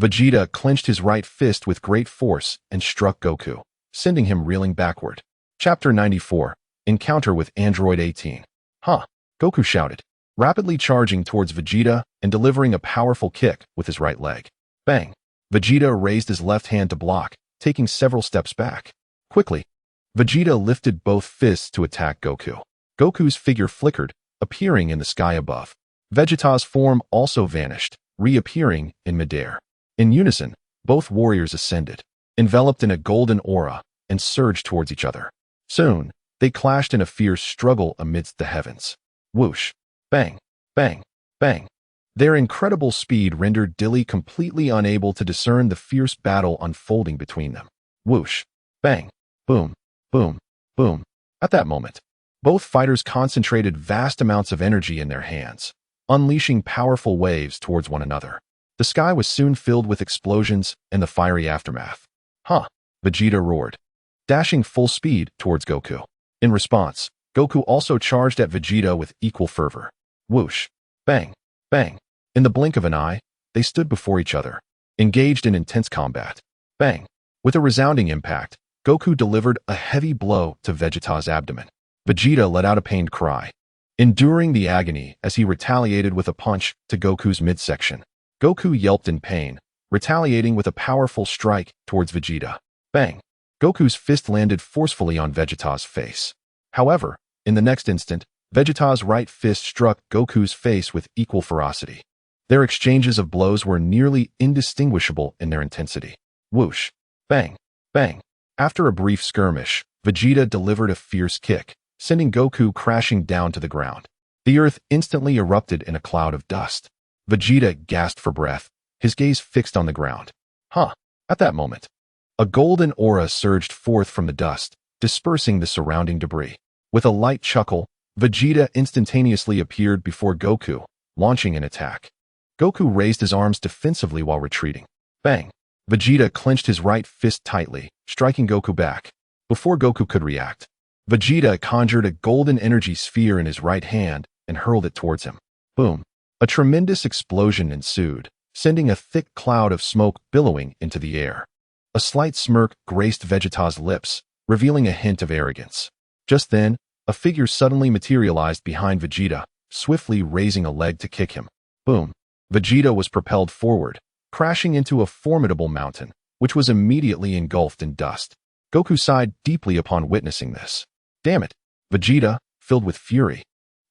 Vegeta clenched his right fist with great force and struck Goku, sending him reeling backward. Chapter 94. Encounter with Android 18. Huh? Goku shouted, rapidly charging towards Vegeta and delivering a powerful kick with his right leg. Bang! Vegeta raised his left hand to block, taking several steps back. Quickly, Vegeta lifted both fists to attack Goku. Goku's figure flickered, appearing in the sky above. Vegeta's form also vanished, reappearing in midair. In unison, both warriors ascended, enveloped in a golden aura, and surged towards each other. Soon, they clashed in a fierce struggle amidst the heavens. Whoosh! Bang! Bang! Bang! Their incredible speed rendered Dilly completely unable to discern the fierce battle unfolding between them. Whoosh! Bang! Boom! Boom! Boom! At that moment, both fighters concentrated vast amounts of energy in their hands, unleashing powerful waves towards one another. The sky was soon filled with explosions and the fiery aftermath. Huh! Vegeta roared, dashing full speed towards Goku. In response, Goku also charged at Vegeta with equal fervor. Whoosh! Bang! Bang! In the blink of an eye, they stood before each other, engaged in intense combat. Bang! With a resounding impact, Goku delivered a heavy blow to Vegeta's abdomen. Vegeta let out a pained cry, enduring the agony as he retaliated with a punch to Goku's midsection. Goku yelped in pain, retaliating with a powerful strike towards Vegeta. Bang! Goku's fist landed forcefully on Vegeta's face. However, in the next instant, Vegeta's right fist struck Goku's face with equal ferocity. Their exchanges of blows were nearly indistinguishable in their intensity. Whoosh! Bang! Bang! After a brief skirmish, Vegeta delivered a fierce kick, sending Goku crashing down to the ground. The earth instantly erupted in a cloud of dust. Vegeta gasped for breath, his gaze fixed on the ground. Huh! At that moment, a golden aura surged forth from the dust, dispersing the surrounding debris. With a light chuckle, Vegeta instantaneously appeared before Goku, launching an attack. Goku raised his arms defensively while retreating. Bang! Vegeta clenched his right fist tightly, striking Goku back. Before Goku could react, Vegeta conjured a golden energy sphere in his right hand and hurled it towards him. Boom! A tremendous explosion ensued, sending a thick cloud of smoke billowing into the air. A slight smirk graced Vegeta's lips, revealing a hint of arrogance. Just then, a figure suddenly materialized behind Vegeta, swiftly raising a leg to kick him. Boom! Vegeta was propelled forward, crashing into a formidable mountain, which was immediately engulfed in dust. Goku sighed deeply upon witnessing this. Damn it! Vegeta, filled with fury,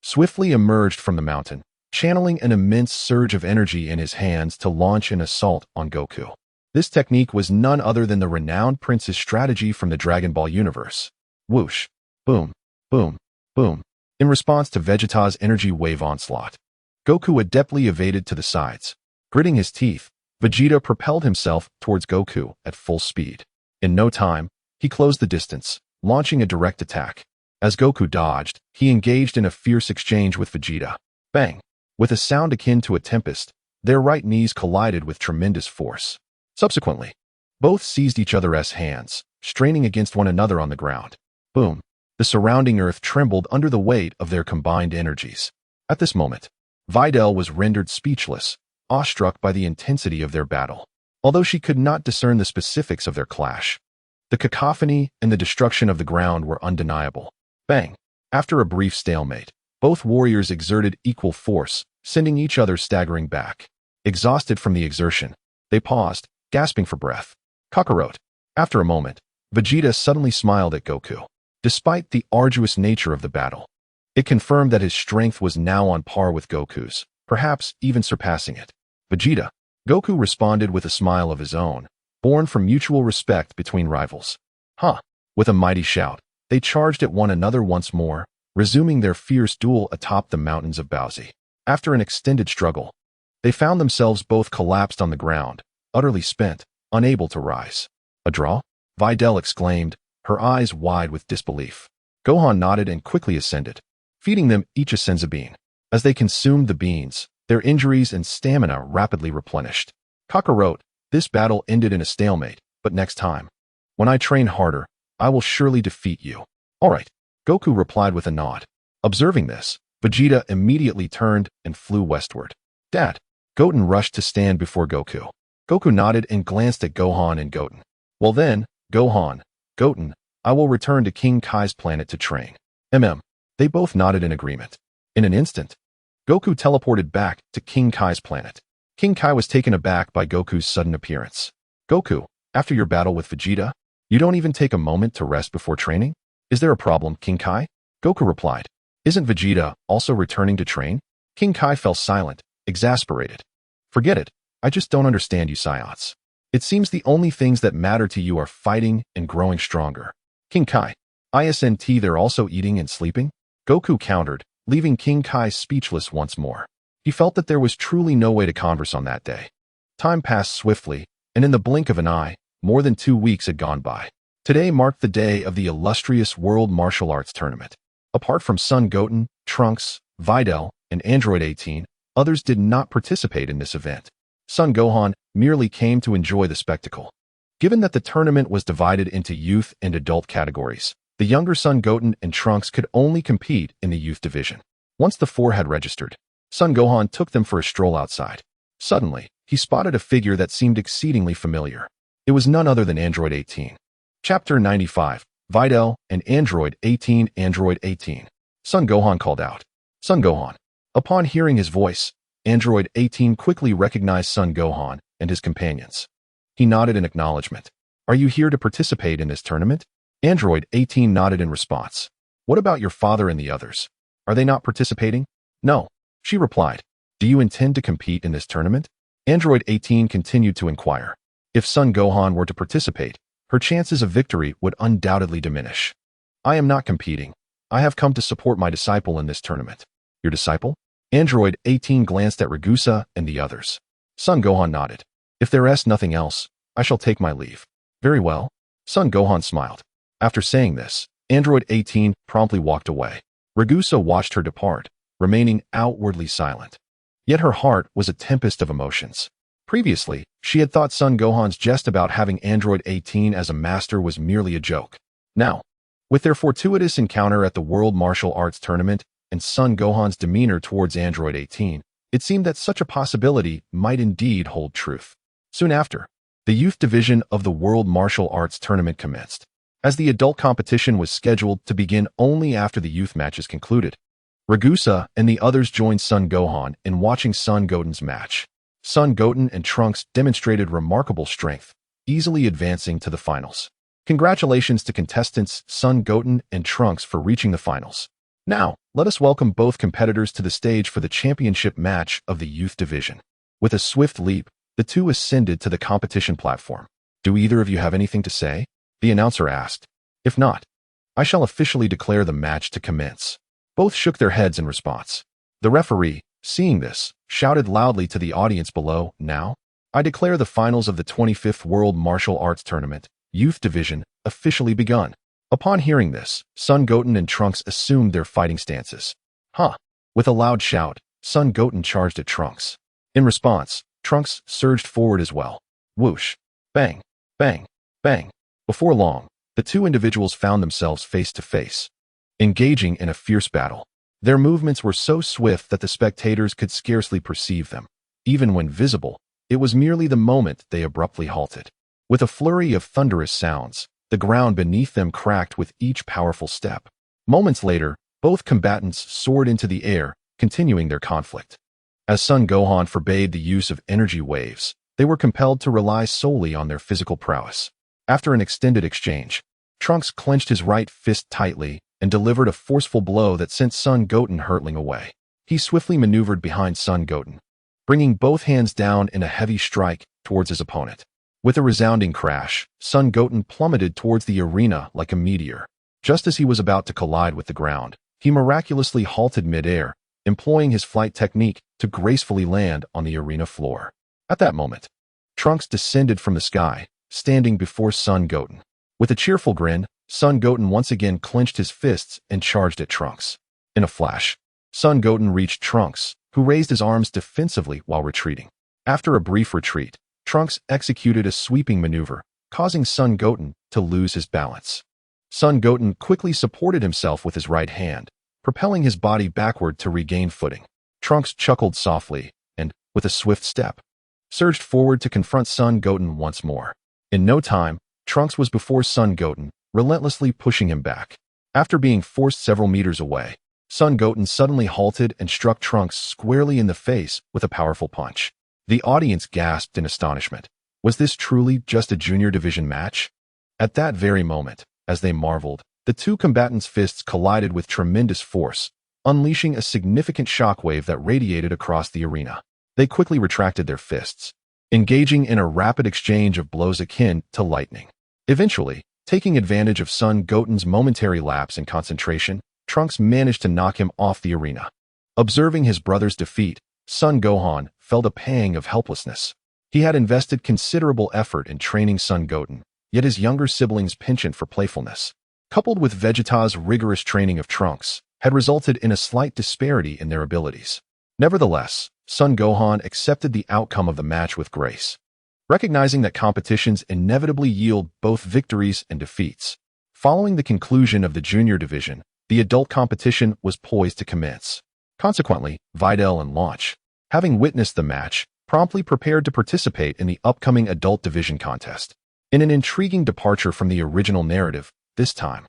swiftly emerged from the mountain, channeling an immense surge of energy in his hands to launch an assault on Goku. This technique was none other than the renowned Prince's strategy from the Dragon Ball universe. Whoosh! Boom! Boom! Boom! In response to Vegeta's energy wave onslaught, Goku adeptly evaded to the sides. Gritting his teeth, Vegeta propelled himself towards Goku at full speed. In no time, he closed the distance, launching a direct attack. As Goku dodged, he engaged in a fierce exchange with Vegeta. Bang! With a sound akin to a tempest, their right knees collided with tremendous force. Subsequently, both seized each other's hands, straining against one another on the ground. Boom! The surrounding earth trembled under the weight of their combined energies. At this moment, Videl was rendered speechless, awestruck by the intensity of their battle. Although she could not discern the specifics of their clash, the cacophony and the destruction of the ground were undeniable. Bang! After a brief stalemate, both warriors exerted equal force, sending each other staggering back. Exhausted from the exertion, they paused, gasping for breath. Kakarot. After a moment, Vegeta suddenly smiled at Goku. Despite the arduous nature of the battle, it confirmed that his strength was now on par with Goku's, perhaps even surpassing it. Vegeta. Goku responded with a smile of his own, born from mutual respect between rivals. Huh! With a mighty shout, they charged at one another once more, resuming their fierce duel atop the mountains of Bowsy. After an extended struggle, they found themselves both collapsed on the ground, utterly spent, unable to rise. A draw? Videl exclaimed, her eyes wide with disbelief. Gohan nodded and quickly ascended, feeding them each a senzu bean. As they consumed the beans, their injuries and stamina rapidly replenished. Kakarot, this battle ended in a stalemate, but next time, when I train harder, I will surely defeat you. All right, Goku replied with a nod. Observing this, Vegeta immediately turned and flew westward. Dad. Goten rushed to stand before Goku. Goku nodded and glanced at Gohan and Goten. Well then, Gohan, Goten, I will return to King Kai's planet to train. They both nodded in agreement. In an instant, Goku teleported back to King Kai's planet. King Kai was taken aback by Goku's sudden appearance. Goku, after your battle with Vegeta, you don't even take a moment to rest before training? Is there a problem, King Kai? Goku replied. Isn't Vegeta also returning to train? King Kai fell silent, exasperated. Forget it. I just don't understand you Saiyans. It seems the only things that matter to you are fighting and growing stronger. King Kai, isn't they're also eating and sleeping? Goku countered, leaving King Kai speechless once more. He felt that there was truly no way to converse on that day. Time passed swiftly, and in the blink of an eye, more than 2 weeks had gone by. Today marked the day of the illustrious World Martial Arts Tournament. Apart from Son Gohan, Trunks, Videl, and Android 18, others did not participate in this event. Son Gohan merely came to enjoy the spectacle. Given that the tournament was divided into youth and adult categories, the younger Son Gohan and Trunks could only compete in the youth division. Once the four had registered, Son Gohan took them for a stroll outside. Suddenly, he spotted a figure that seemed exceedingly familiar. It was none other than Android 18. Chapter 95, Videl and Android 18. Android 18. Son Gohan called out. Son Gohan. Upon hearing his voice, Android 18 quickly recognized Son Gohan and his companions. He nodded in acknowledgement. Are you here to participate in this tournament? Android 18 nodded in response. What about your father and the others? Are they not participating? No, she replied. Do you intend to compete in this tournament? Android 18 continued to inquire. If Son Gohan were to participate, her chances of victory would undoubtedly diminish. I am not competing. I have come to support my disciple in this tournament. Your disciple? Android 18 glanced at Ragusa and the others. Son Gohan nodded. If there is nothing else, I shall take my leave. Very well. Son Gohan smiled. After saying this, Android 18 promptly walked away. Ragusa watched her depart, remaining outwardly silent. Yet her heart was a tempest of emotions. Previously, she had thought Son Gohan's jest about having Android 18 as a master was merely a joke. Now, with their fortuitous encounter at the World Martial Arts Tournament and Son Gohan's demeanor towards Android 18, it seemed that such a possibility might indeed hold truth. Soon after, the youth division of the World Martial Arts Tournament commenced. As the adult competition was scheduled to begin only after the youth matches concluded, Ragusa and the others joined Son Gohan in watching Son Goten's match. Son Goten and Trunks demonstrated remarkable strength, easily advancing to the finals. Congratulations to contestants Son Goten and Trunks for reaching the finals. Now, let us welcome both competitors to the stage for the championship match of the youth division. With a swift leap, the two ascended to the competition platform. Do either of you have anything to say? The announcer asked. If not, I shall officially declare the match to commence. Both shook their heads in response. The referee, seeing this, shouted loudly to the audience below, Now, I declare the finals of the 25th World Martial Arts Tournament, Youth Division, officially begun. Upon hearing this, Son Goten and Trunks assumed their fighting stances. With a loud shout, Son Goten charged at Trunks. In response, Trunks surged forward as well. Whoosh! Bang! Bang! Bang! Before long, the two individuals found themselves face to face, engaging in a fierce battle. Their movements were so swift that the spectators could scarcely perceive them. Even when visible, it was merely the moment they abruptly halted. With a flurry of thunderous sounds, the ground beneath them cracked with each powerful step. Moments later, both combatants soared into the air, continuing their conflict. As Son Gohan forbade the use of energy waves, they were compelled to rely solely on their physical prowess. After an extended exchange, Trunks clenched his right fist tightly and delivered a forceful blow that sent Son Goten hurtling away. He swiftly maneuvered behind Son Goten, bringing both hands down in a heavy strike towards his opponent. With a resounding crash, Son Goten plummeted towards the arena like a meteor. Just as he was about to collide with the ground, he miraculously halted mid-air, employing his flight technique to gracefully land on the arena floor. At that moment, Trunks descended from the sky, standing before Son Goten. With a cheerful grin, Son Goten once again clenched his fists and charged at Trunks. In a flash, Son Goten reached Trunks, who raised his arms defensively while retreating. After a brief retreat, Trunks executed a sweeping maneuver, causing Son Goten to lose his balance. Son Goten quickly supported himself with his right hand, propelling his body backward to regain footing. Trunks chuckled softly and, with a swift step, surged forward to confront Son Goten once more. In no time, Trunks was before Son Goten, relentlessly pushing him back. After being forced several meters away, Son Gohan suddenly halted and struck Trunks squarely in the face with a powerful punch. The audience gasped in astonishment. Was this truly just a junior division match? At that very moment, as they marveled, the two combatants' fists collided with tremendous force, unleashing a significant shockwave that radiated across the arena. They quickly retracted their fists, engaging in a rapid exchange of blows akin to lightning. Eventually, taking advantage of Son Goten's momentary lapse in concentration, Trunks managed to knock him off the arena. Observing his brother's defeat, Son Gohan felt a pang of helplessness. He had invested considerable effort in training Son Goten, yet his younger sibling's penchant for playfulness, coupled with Vegeta's rigorous training of Trunks, had resulted in a slight disparity in their abilities. Nevertheless, Son Gohan accepted the outcome of the match with grace, recognizing that competitions inevitably yield both victories and defeats. Following the conclusion of the junior division, the adult competition was poised to commence. Consequently, Videl and Launch, having witnessed the match, promptly prepared to participate in the upcoming adult division contest. In an intriguing departure from the original narrative, this time,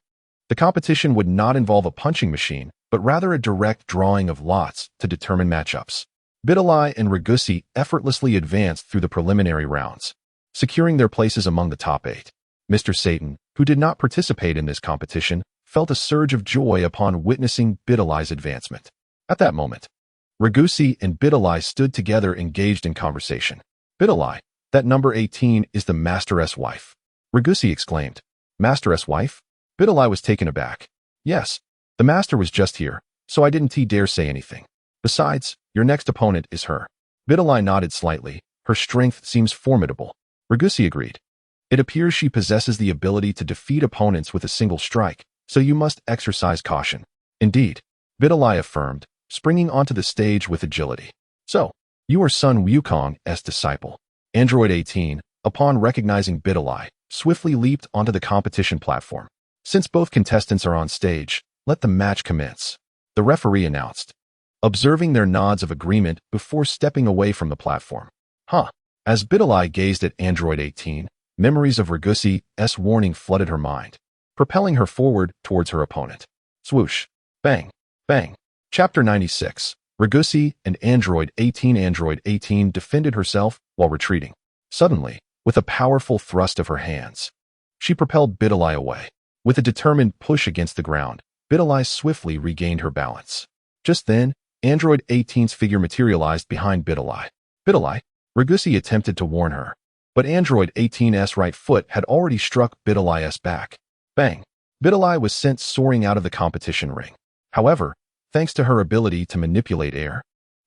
the competition would not involve a punching machine, but rather a direct drawing of lots to determine matchups. Bidalai and Ragusi effortlessly advanced through the preliminary rounds, securing their places among the top 8. Mr. Satan, who did not participate in this competition, felt a surge of joy upon witnessing Bidalai's advancement. At that moment, Ragusi and Bidalai stood together engaged in conversation. Bidalai, that number 18 is the Master's wife. Ragusi exclaimed. Master's wife? Bidalai was taken aback. Yes, the Master was just here, so I didn't dare say anything. Besides, your next opponent is her. Bidalai nodded slightly. Her strength seems formidable. Ragusi agreed. It appears she possesses the ability to defeat opponents with a single strike, so you must exercise caution. Indeed, Bidalai affirmed, springing onto the stage with agility. So, you are Sun Wukong's disciple. Android 18, upon recognizing Bidalai, swiftly leaped onto the competition platform. Since both contestants are on stage, let the match commence, the referee announced, observing their nods of agreement before stepping away from the platform. As Bidalai gazed at Android 18, memories of Ragusi's warning flooded her mind, propelling her forward towards her opponent. Swoosh. Bang. Bang. Chapter 96. Ragusi and Android 18. Android 18 defended herself while retreating. Suddenly, with a powerful thrust of her hands, she propelled Bidalai away. With a determined push against the ground, Bidalai swiftly regained her balance. Just then, Android 18's figure materialized behind Bidalai. Bidalai, Ragusi attempted to warn her, but Android 18's right foot had already struck Bidalai's back. Bang! Bidalai was sent soaring out of the competition ring. However, thanks to her ability to manipulate air,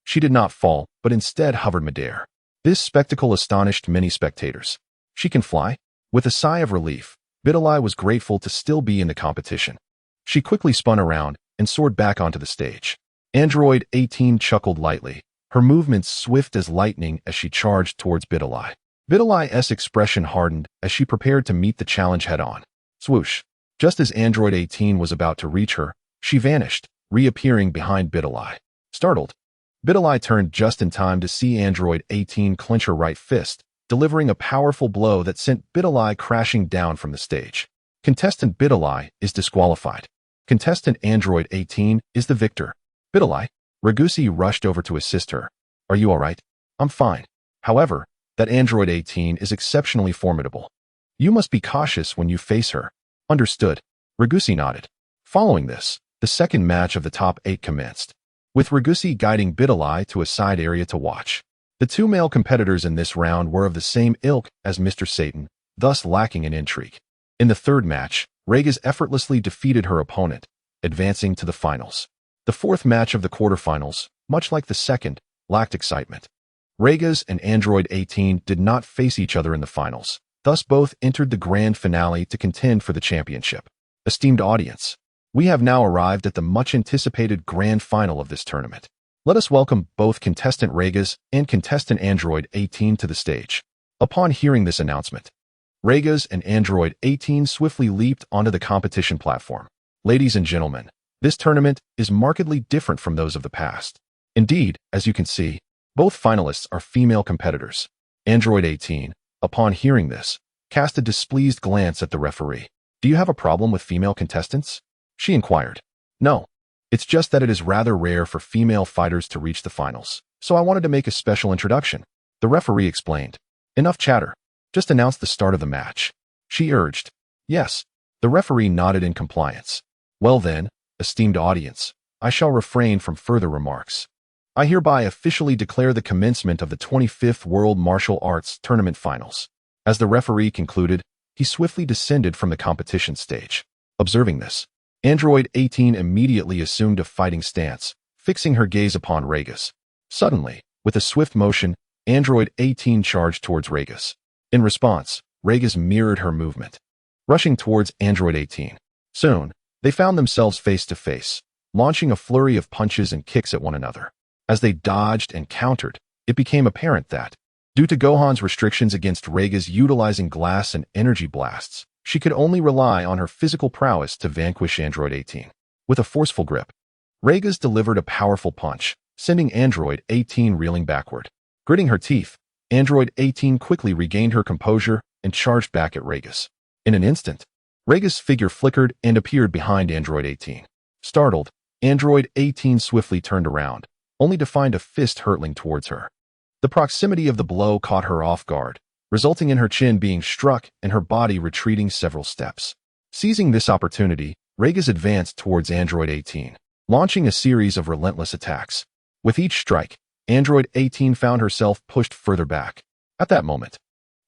she did not fall, but instead hovered midair. This spectacle astonished many spectators. She can fly? With a sigh of relief, Bidalai was grateful to still be in the competition. She quickly spun around and soared back onto the stage. Android 18 chuckled lightly, her movements swift as lightning as she charged towards Bidalai. Bidalai's expression hardened as she prepared to meet the challenge head-on. Swoosh! Just as Android 18 was about to reach her, she vanished, reappearing behind Bidalai. Startled, Bidalai turned just in time to see Android 18 clench her right fist, delivering a powerful blow that sent Bidalai crashing down from the stage. Contestant Bidalai is disqualified. Contestant Android 18 is the victor. Bidalai, Ragusi rushed over to assist her. Are you alright? I'm fine. However, that Android 18 is exceptionally formidable. You must be cautious when you face her. Understood. Ragusi nodded. Following this, the second match of the top 8 commenced, with Ragusi guiding Bidalai to a side area to watch. The two male competitors in this round were of the same ilk as Mr. Satan, thus lacking in intrigue. In the third match, Ragas effortlessly defeated her opponent, advancing to the finals. The fourth match of the quarterfinals, much like the second, lacked excitement. Ragas and Android 18 did not face each other in the finals, thus both entered the grand finale to contend for the championship. Esteemed audience, we have now arrived at the much-anticipated grand final of this tournament. Let us welcome both contestant Ragas and contestant Android 18 to the stage. Upon hearing this announcement, Ragas and Android 18 swiftly leaped onto the competition platform. Ladies and gentlemen, this tournament is markedly different from those of the past. Indeed, as you can see, both finalists are female competitors. Android 18, upon hearing this, cast a displeased glance at the referee. Do you have a problem with female contestants? She inquired. No. It's just that it is rather rare for female fighters to reach the finals, so I wanted to make a special introduction. The referee explained. Enough chatter. Just announce the start of the match. She urged. Yes. The referee nodded in compliance. Well then, esteemed audience, I shall refrain from further remarks. I hereby officially declare the commencement of the 25th World Martial Arts Tournament Finals. As the referee concluded, he swiftly descended from the competition stage. Observing this, Android 18 immediately assumed a fighting stance, fixing her gaze upon Ragus. Suddenly, with a swift motion, Android 18 charged towards Ragus. In response, Ragus mirrored her movement, rushing towards Android 18. Soon, they found themselves face to face, launching a flurry of punches and kicks at one another. As they dodged and countered, it became apparent that, due to Gohan's restrictions against Ragus utilizing glass and energy blasts, she could only rely on her physical prowess to vanquish Android 18. With a forceful grip, Ragus delivered a powerful punch, sending Android 18 reeling backward. Gritting her teeth, Android 18 quickly regained her composure and charged back at Ragus. In an instant, Ragus' figure flickered and appeared behind Android 18. Startled, Android 18 swiftly turned around, only to find a fist hurtling towards her. The proximity of the blow caught her off guard, resulting in her chin being struck and her body retreating several steps. Seizing this opportunity, Ragus advanced towards Android 18, launching a series of relentless attacks. With each strike, Android 18 found herself pushed further back. At that moment,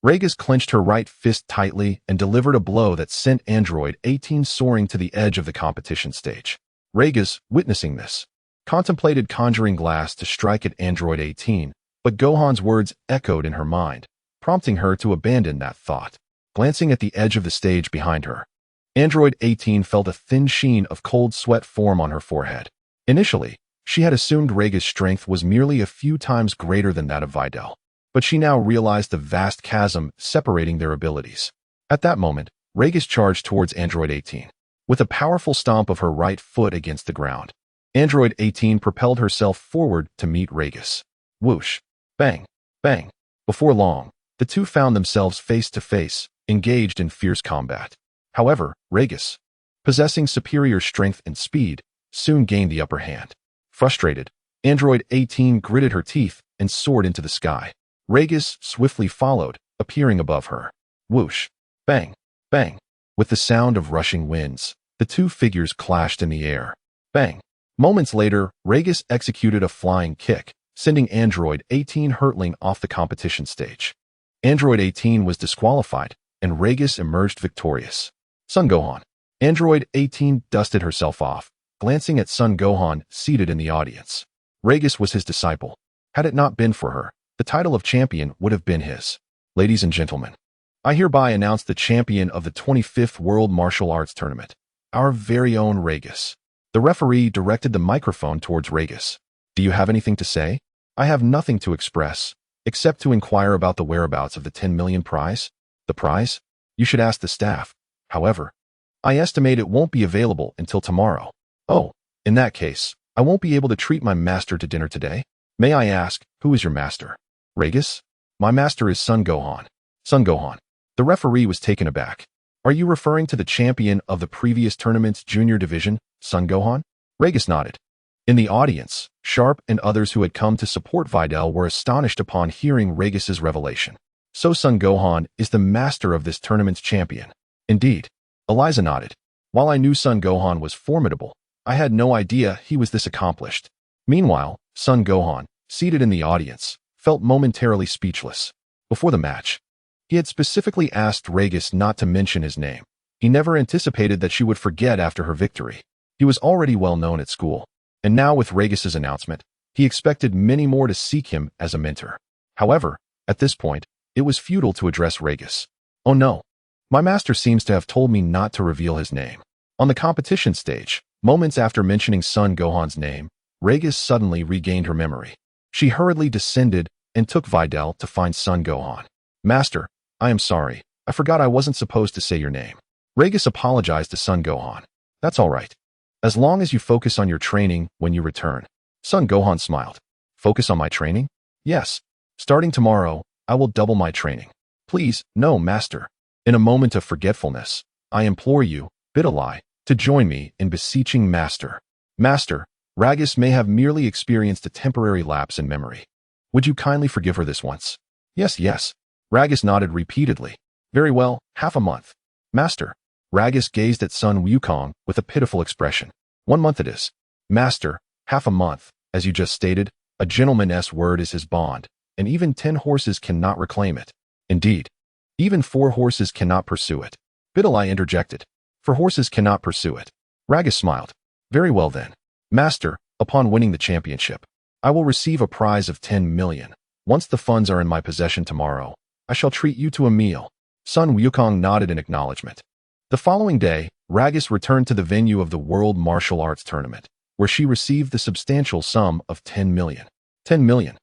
Ragus clenched her right fist tightly and delivered a blow that sent Android 18 soaring to the edge of the competition stage. Ragus, witnessing this, contemplated conjuring glass to strike at Android 18, but Gohan's words echoed in her mind, prompting her to abandon that thought. Glancing at the edge of the stage behind her, Android 18 felt a thin sheen of cold sweat form on her forehead. Initially, she had assumed Ragus' strength was merely a few times greater than that of Videl, but she now realized the vast chasm separating their abilities. At that moment, Ragus charged towards Android 18. With a powerful stomp of her right foot against the ground, Android 18 propelled herself forward to meet Ragus. Whoosh! Bang! Bang! Before long, the two found themselves face to face, engaged in fierce combat. However, Ragus, possessing superior strength and speed, soon gained the upper hand. Frustrated, Android 18 gritted her teeth and soared into the sky. Ragus swiftly followed, appearing above her. Whoosh! Bang! Bang! With the sound of rushing winds, the two figures clashed in the air. Bang! Moments later, Ragus executed a flying kick, sending Android 18 hurtling off the competition stage. Android 18 was disqualified, and Ragus emerged victorious. Son Gohan. Android 18 dusted herself off, glancing at Son Gohan seated in the audience. Ragus was his disciple. Had it not been for her, the title of champion would have been his. Ladies and gentlemen, I hereby announce the champion of the 25th World Martial Arts Tournament, our very own Ragus. The referee directed the microphone towards Ragus. Do you have anything to say? I have nothing to express, except to inquire about the whereabouts of the 10 million prize. The prize? You should ask the staff. However, I estimate it won't be available until tomorrow. Oh, in that case, I won't be able to treat my master to dinner today. May I ask, who is your master? Ragus? My master is Son Gohan. Son Gohan. The referee was taken aback. Are you referring to the champion of the previous tournament's junior division, Son Gohan? Ragus nodded. In the audience, Sharp and others who had come to support Videl were astonished upon hearing Ragus's revelation. So Son Gohan is the master of this tournament's champion. Indeed. Eliza nodded. While I knew Son Gohan was formidable, I had no idea he was this accomplished. Meanwhile, Son Gohan, seated in the audience, felt momentarily speechless. Before the match, he had specifically asked Ragus not to mention his name. He never anticipated that she would forget after her victory. He was already well known at school, and now with Ragus's announcement, he expected many more to seek him as a mentor. However, at this point, it was futile to address Ragus. Oh no, my master seems to have told me not to reveal his name. On the competition stage, moments after mentioning Son Gohan's name, Ragus suddenly regained her memory. She hurriedly descended and took Videl to find Son Gohan. Master, I am sorry. I forgot I wasn't supposed to say your name. Ragus apologized to Son Gohan. That's all right. As long as you focus on your training when you return. Son Gohan smiled. Focus on my training? Yes. Starting tomorrow, I will double my training. Please, no, master. In a moment of forgetfulness, I implore you, Bidalai, to join me in beseeching master. Master, Ragus may have merely experienced a temporary lapse in memory. Would you kindly forgive her this once? Yes, yes. Ragus nodded repeatedly. Very well, half a month. Master. Ragus gazed at Sun Wukong with a pitiful expression. 1 month it is. Master, half a month, as you just stated, a gentleman's word is his bond, and even 10 horses cannot reclaim it. Indeed, even 4 horses cannot pursue it. Bidalai interjected. 4 horses cannot pursue it. Ragus smiled. Very well then. Master, upon winning the championship, I will receive a prize of 10 million. Once the funds are in my possession tomorrow, I shall treat you to a meal. Sun Wukong nodded in acknowledgement. The following day, Ragus returned to the venue of the World Martial Arts Tournament, where she received the substantial sum of 10 million. 10 million.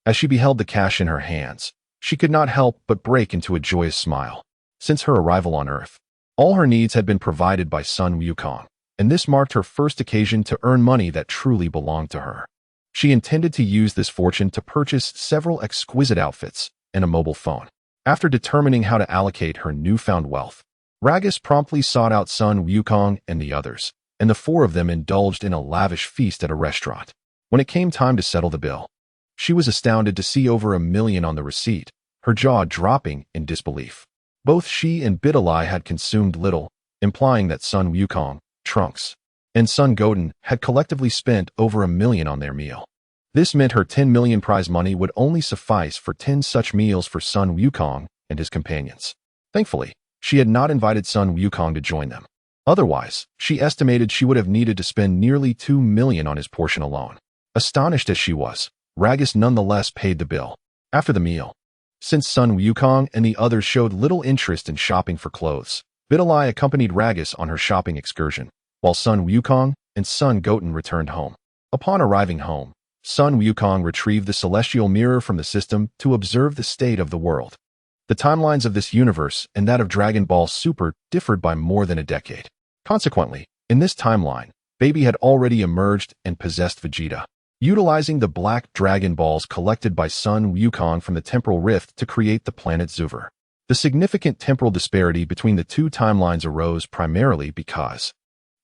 As she beheld the cash in her hands, she could not help but break into a joyous smile. Since her arrival on Earth, all her needs had been provided by Sun Wukong, and this marked her first occasion to earn money that truly belonged to her. She intended to use this fortune to purchase several exquisite outfits and a mobile phone. After determining how to allocate her newfound wealth, Ragus promptly sought out Sun Wukong and the others, and the 4 of them indulged in a lavish feast at a restaurant. When it came time to settle the bill, she was astounded to see over 1 million on the receipt, her jaw dropping in disbelief. Both she and Bidalai had consumed little, implying that Sun Wukong, Trunks, and Son Gohan had collectively spent over 1 million on their meal. This meant her 10 million prize money would only suffice for 10 such meals for Sun Wukong and his companions. Thankfully, she had not invited Sun Wukong to join them. Otherwise, she estimated she would have needed to spend nearly 2 million on his portion alone. Astonished as she was, Ragus nonetheless paid the bill. After the meal, since Sun Wukong and the others showed little interest in shopping for clothes, Bidalai accompanied Ragus on her shopping excursion, while Sun Wukong and Son Gohan returned home. Upon arriving home, Sun Wukong retrieved the celestial mirror from the system to observe the state of the world. The timelines of this universe and that of Dragon Ball Super differed by more than a decade. Consequently, in this timeline, Baby had already emerged and possessed Vegeta, utilizing the black Dragon Balls collected by Sun Wukong from the temporal rift to create the planet Zuver. The significant temporal disparity between the 2 timelines arose primarily because,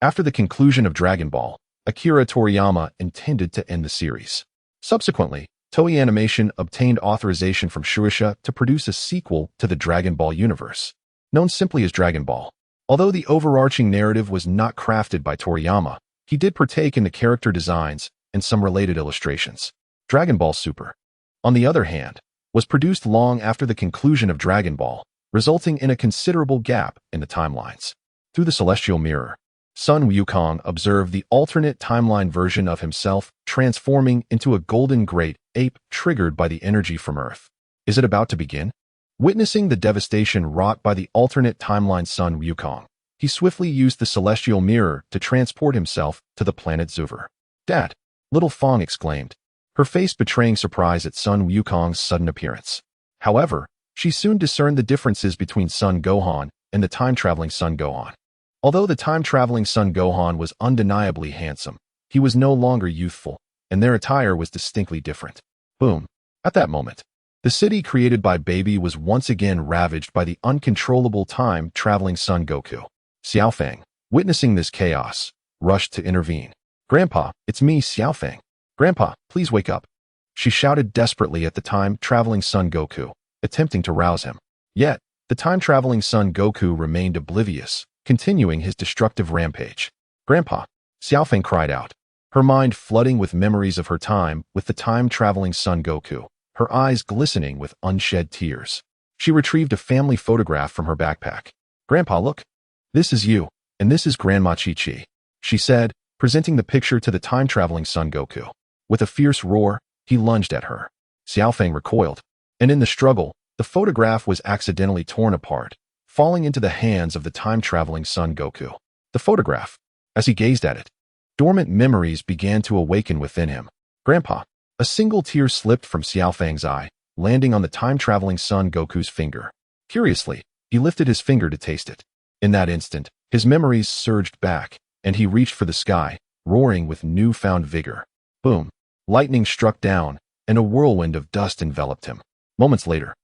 after the conclusion of Dragon Ball, Akira Toriyama intended to end the series. Subsequently, Toei Animation obtained authorization from Shueisha to produce a sequel to the Dragon Ball universe, known simply as Dragon Ball. Although the overarching narrative was not crafted by Toriyama, he did partake in the character designs and some related illustrations. Dragon Ball Super, on the other hand, was produced long after the conclusion of Dragon Ball, resulting in a considerable gap in the timelines. Through the celestial mirror, Sun Wukong observed the alternate timeline version of himself transforming into a golden great ape triggered by the energy from Earth. Is it about to begin? Witnessing the devastation wrought by the alternate timeline Sun Wukong, he swiftly used the celestial mirror to transport himself to the planet Zuver. Dad! Little Fong exclaimed, her face betraying surprise at Sun Wukong's sudden appearance. However, she soon discerned the differences between Son Gohan and the time-traveling Son Gohan. Although the time-traveling Son Gohan was undeniably handsome, he was no longer youthful, and their attire was distinctly different. Boom. At that moment, the city created by Baby was once again ravaged by the uncontrollable time-traveling Son Goku. Xiaofang, witnessing this chaos, rushed to intervene. Grandpa, it's me, Xiaofang. Grandpa, please wake up. She shouted desperately at the time-traveling Son Goku, attempting to rouse him. Yet, the time-traveling Son Goku remained oblivious, continuing his destructive rampage. Grandpa, Xiaofeng cried out, her mind flooding with memories of her time with the time-traveling Son Goku, her eyes glistening with unshed tears. She retrieved a family photograph from her backpack. Grandpa, look. This is you, and this is Grandma Chi-Chi, she said, presenting the picture to the time-traveling Son Goku. With a fierce roar, he lunged at her. Xiaofeng recoiled, and in the struggle, the photograph was accidentally torn apart, falling into the hands of the time-traveling Son Goku. The photograph, as he gazed at it, dormant memories began to awaken within him. Grandpa, a single tear slipped from Xiaofeng's eye, landing on the time-traveling Son Goku's finger. Curiously, he lifted his finger to taste it. In that instant, his memories surged back, and he reached for the sky, roaring with newfound vigor. Boom! Lightning struck down, and a whirlwind of dust enveloped him. Moments later,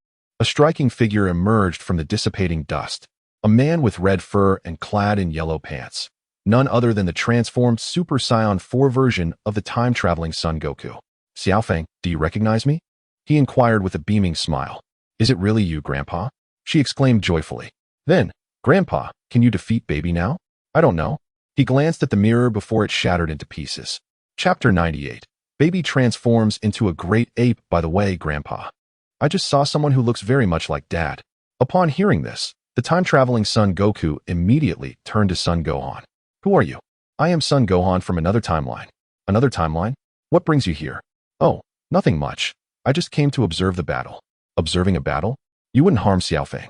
a striking figure emerged from the dissipating dust. A man with red fur and clad in yellow pants. none other than the transformed Super Saiyan 4 version of the time-traveling Son Goku. Xiaofeng, do you recognize me? He inquired with a beaming smile. Is it really you, Grandpa? She exclaimed joyfully. Then, Grandpa, can you defeat Baby now? I don't know. He glanced at the mirror before it shattered into pieces. Chapter 98. Baby transforms into a great ape. By the way, Grandpa, I just saw someone who looks very much like Dad. Upon hearing this, the time-traveling Son Goku immediately turned to Son Gohan. Who are you? I am Son Gohan from another timeline. Another timeline? What brings you here? Oh, nothing much. I just came to observe the battle. Observing a battle? You wouldn't harm Xiaofeng,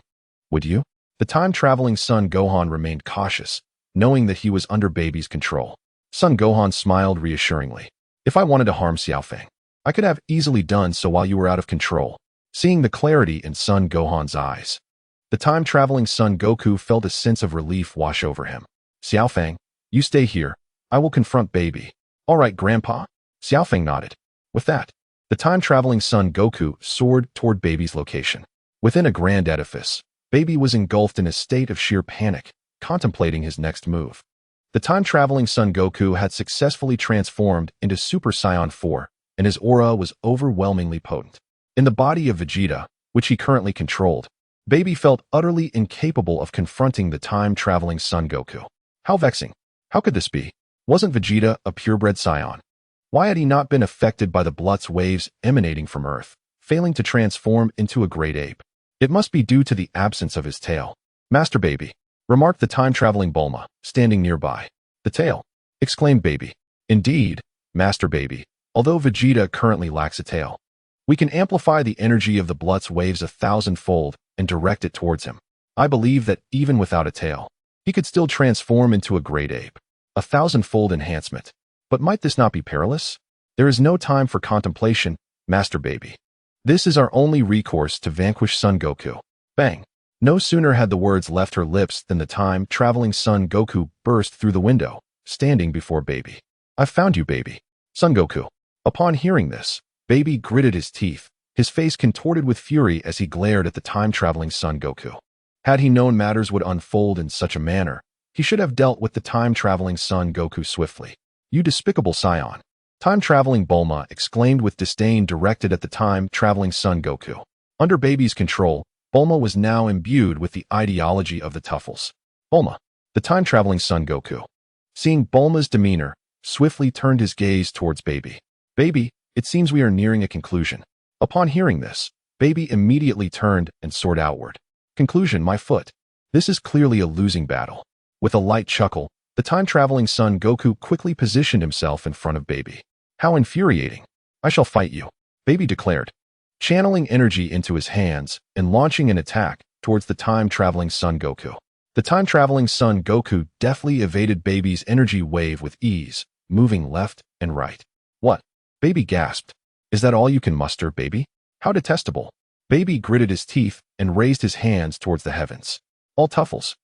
would you? The time-traveling Son Gohan remained cautious, knowing that he was under Baby's control. Son Gohan smiled reassuringly. If I wanted to harm Xiaofeng, I could have easily done so while you were out of control. Seeing the clarity in Son Gohan's eyes, the time-traveling Son Goku felt a sense of relief wash over him. Xiaofeng, you stay here. I will confront Baby. All right, Grandpa? Xiaofeng nodded. With that, the time-traveling Son Goku soared toward Baby's location. Within a grand edifice, Baby was engulfed in a state of sheer panic, contemplating his next move. The time-traveling Son Goku had successfully transformed into Super Saiyan 4, and his aura was overwhelmingly potent. In the body of Vegeta, which he currently controlled, Baby felt utterly incapable of confronting the time-traveling Son Goku. How vexing. How could this be? Wasn't Vegeta a purebred Saiyan? Why had he not been affected by the Blutz waves emanating from Earth, failing to transform into a great ape? It must be due to the absence of his tail. Master Baby, remarked the time-traveling Bulma, standing nearby. The tail, exclaimed Baby. Indeed, Master Baby, although Vegeta currently lacks a tail, we can amplify the energy of the Blutz waves 1,000-fold and direct it towards him. I believe that even without a tail, he could still transform into a great ape. 1,000-fold enhancement. But might this not be perilous? There is no time for contemplation, Master Baby. This is our only recourse to vanquish Son Goku. Bang! No sooner had the words left her lips than the time-traveling Son Goku burst through the window, standing before Baby. I've found you, Baby. Son Goku. Upon hearing this, Baby gritted his teeth, his face contorted with fury as he glared at the time-traveling Son Goku. Had he known matters would unfold in such a manner, he should have dealt with the time-traveling Son Goku swiftly. You despicable Saiyan! Time-traveling Bulma exclaimed with disdain directed at the time-traveling Son Goku. Under Baby's control, Bulma was now imbued with the ideology of the Tuffles. Bulma, the time-traveling Son Goku, seeing Bulma's demeanor, swiftly turned his gaze towards Baby. Baby, it seems we are nearing a conclusion. Upon hearing this, Baby immediately turned and soared outward. Conclusion, my foot. This is clearly a losing battle. With a light chuckle, the time-traveling Son Goku quickly positioned himself in front of Baby. How infuriating. I shall fight you, Baby declared, channeling energy into his hands and launching an attack towards the time-traveling Son Goku. The time-traveling Son Goku deftly evaded Baby's energy wave with ease, moving left and right. What? Baby gasped. Is that all you can muster, Baby? How detestable. Baby gritted his teeth and raised his hands towards the heavens. All Tuffles,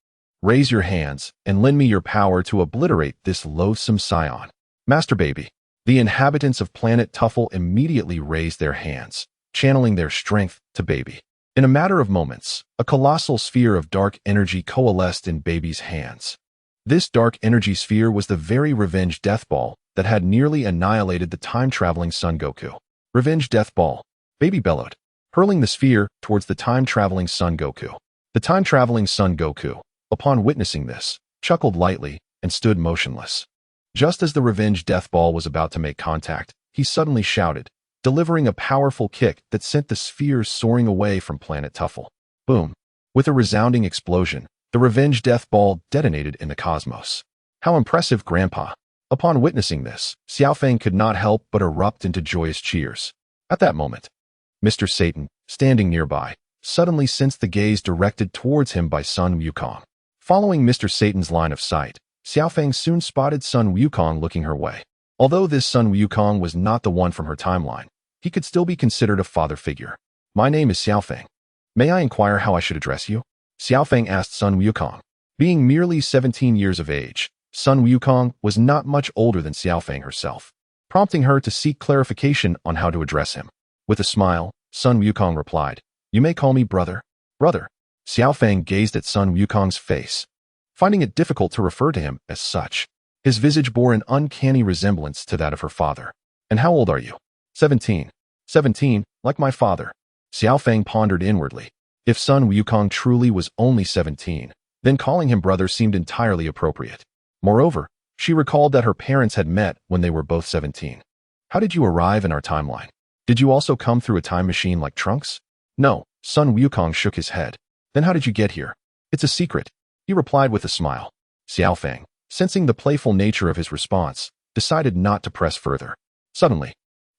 raise your hands and lend me your power to obliterate this loathsome Saiyan. Master Baby. The inhabitants of planet Tuffle immediately raised their hands, channeling their strength to Baby. In a matter of moments, a colossal sphere of dark energy coalesced in Baby's hands. This dark energy sphere was the very Revenge Death Ball that had nearly annihilated the time-traveling Son Goku. Revenge Death Ball, Baby bellowed, hurling the sphere towards the time-traveling Son Goku. The time-traveling Son Goku, upon witnessing this, chuckled lightly and stood motionless. Just as the Revenge Death Ball was about to make contact, he suddenly shouted, delivering a powerful kick that sent the sphere soaring away from planet Tuffle. Boom! With a resounding explosion, the Revenge Death Ball detonated in the cosmos. How impressive, Grandpa! Upon witnessing this, Xiaofeng could not help but erupt into joyous cheers. At that moment, Mr. Satan, standing nearby, suddenly sensed the gaze directed towards him by Sun Wukong. Following Mr. Satan's line of sight, Xiaofeng soon spotted Sun Wukong looking her way. Although this Sun Wukong was not the one from her timeline, he could still be considered a father figure. My name is Xiaofeng. May I inquire how I should address you? Xiaofeng asked Sun Wukong. Being merely 17 years of age, Sun Wukong was not much older than Xiaofeng herself, prompting her to seek clarification on how to address him. With a smile, Sun Wukong replied, You may call me brother. Brother. Xiaofeng gazed at Sun Wukong's face, finding it difficult to refer to him as such. His visage bore an uncanny resemblance to that of her father. "And how old are you?" 17. 17, like my father. Xiaofang pondered inwardly. If Sun Wukong truly was only 17, then calling him brother seemed entirely appropriate. Moreover, she recalled that her parents had met when they were both 17. "How did you arrive in our timeline? Did you also come through a time machine like Trunks?" "No," Sun Wukong shook his head. "Then how did you get here?" "It's a secret," he replied with a smile. Xiaofang, sensing the playful nature of his response, decided not to press further. Suddenly,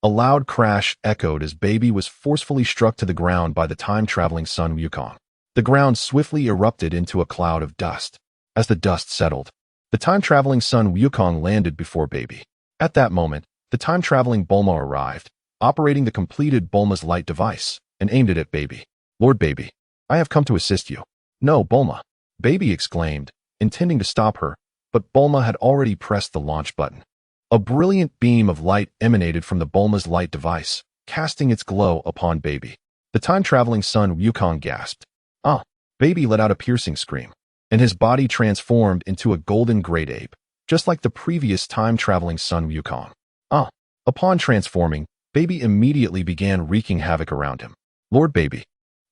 a loud crash echoed as Baby was forcefully struck to the ground by the time-traveling Sun Wukong. The ground swiftly erupted into a cloud of dust. As the dust settled, the time-traveling Sun Wukong landed before Baby. At that moment, the time-traveling Bulma arrived, operating the completed Bulma's light device, and aimed it at Baby. "Lord Baby, I have come to assist you." "No, Bulma," Baby exclaimed, intending to stop her, but Bulma had already pressed the launch button. A brilliant beam of light emanated from the Bulma's light device, casting its glow upon Baby. The time-traveling Sun Wukong gasped. "Ah!" Baby let out a piercing scream, and his body transformed into a golden great ape, just like the previous time-traveling Sun Wukong. "Ah!" Upon transforming, Baby immediately began wreaking havoc around him. "Lord Baby."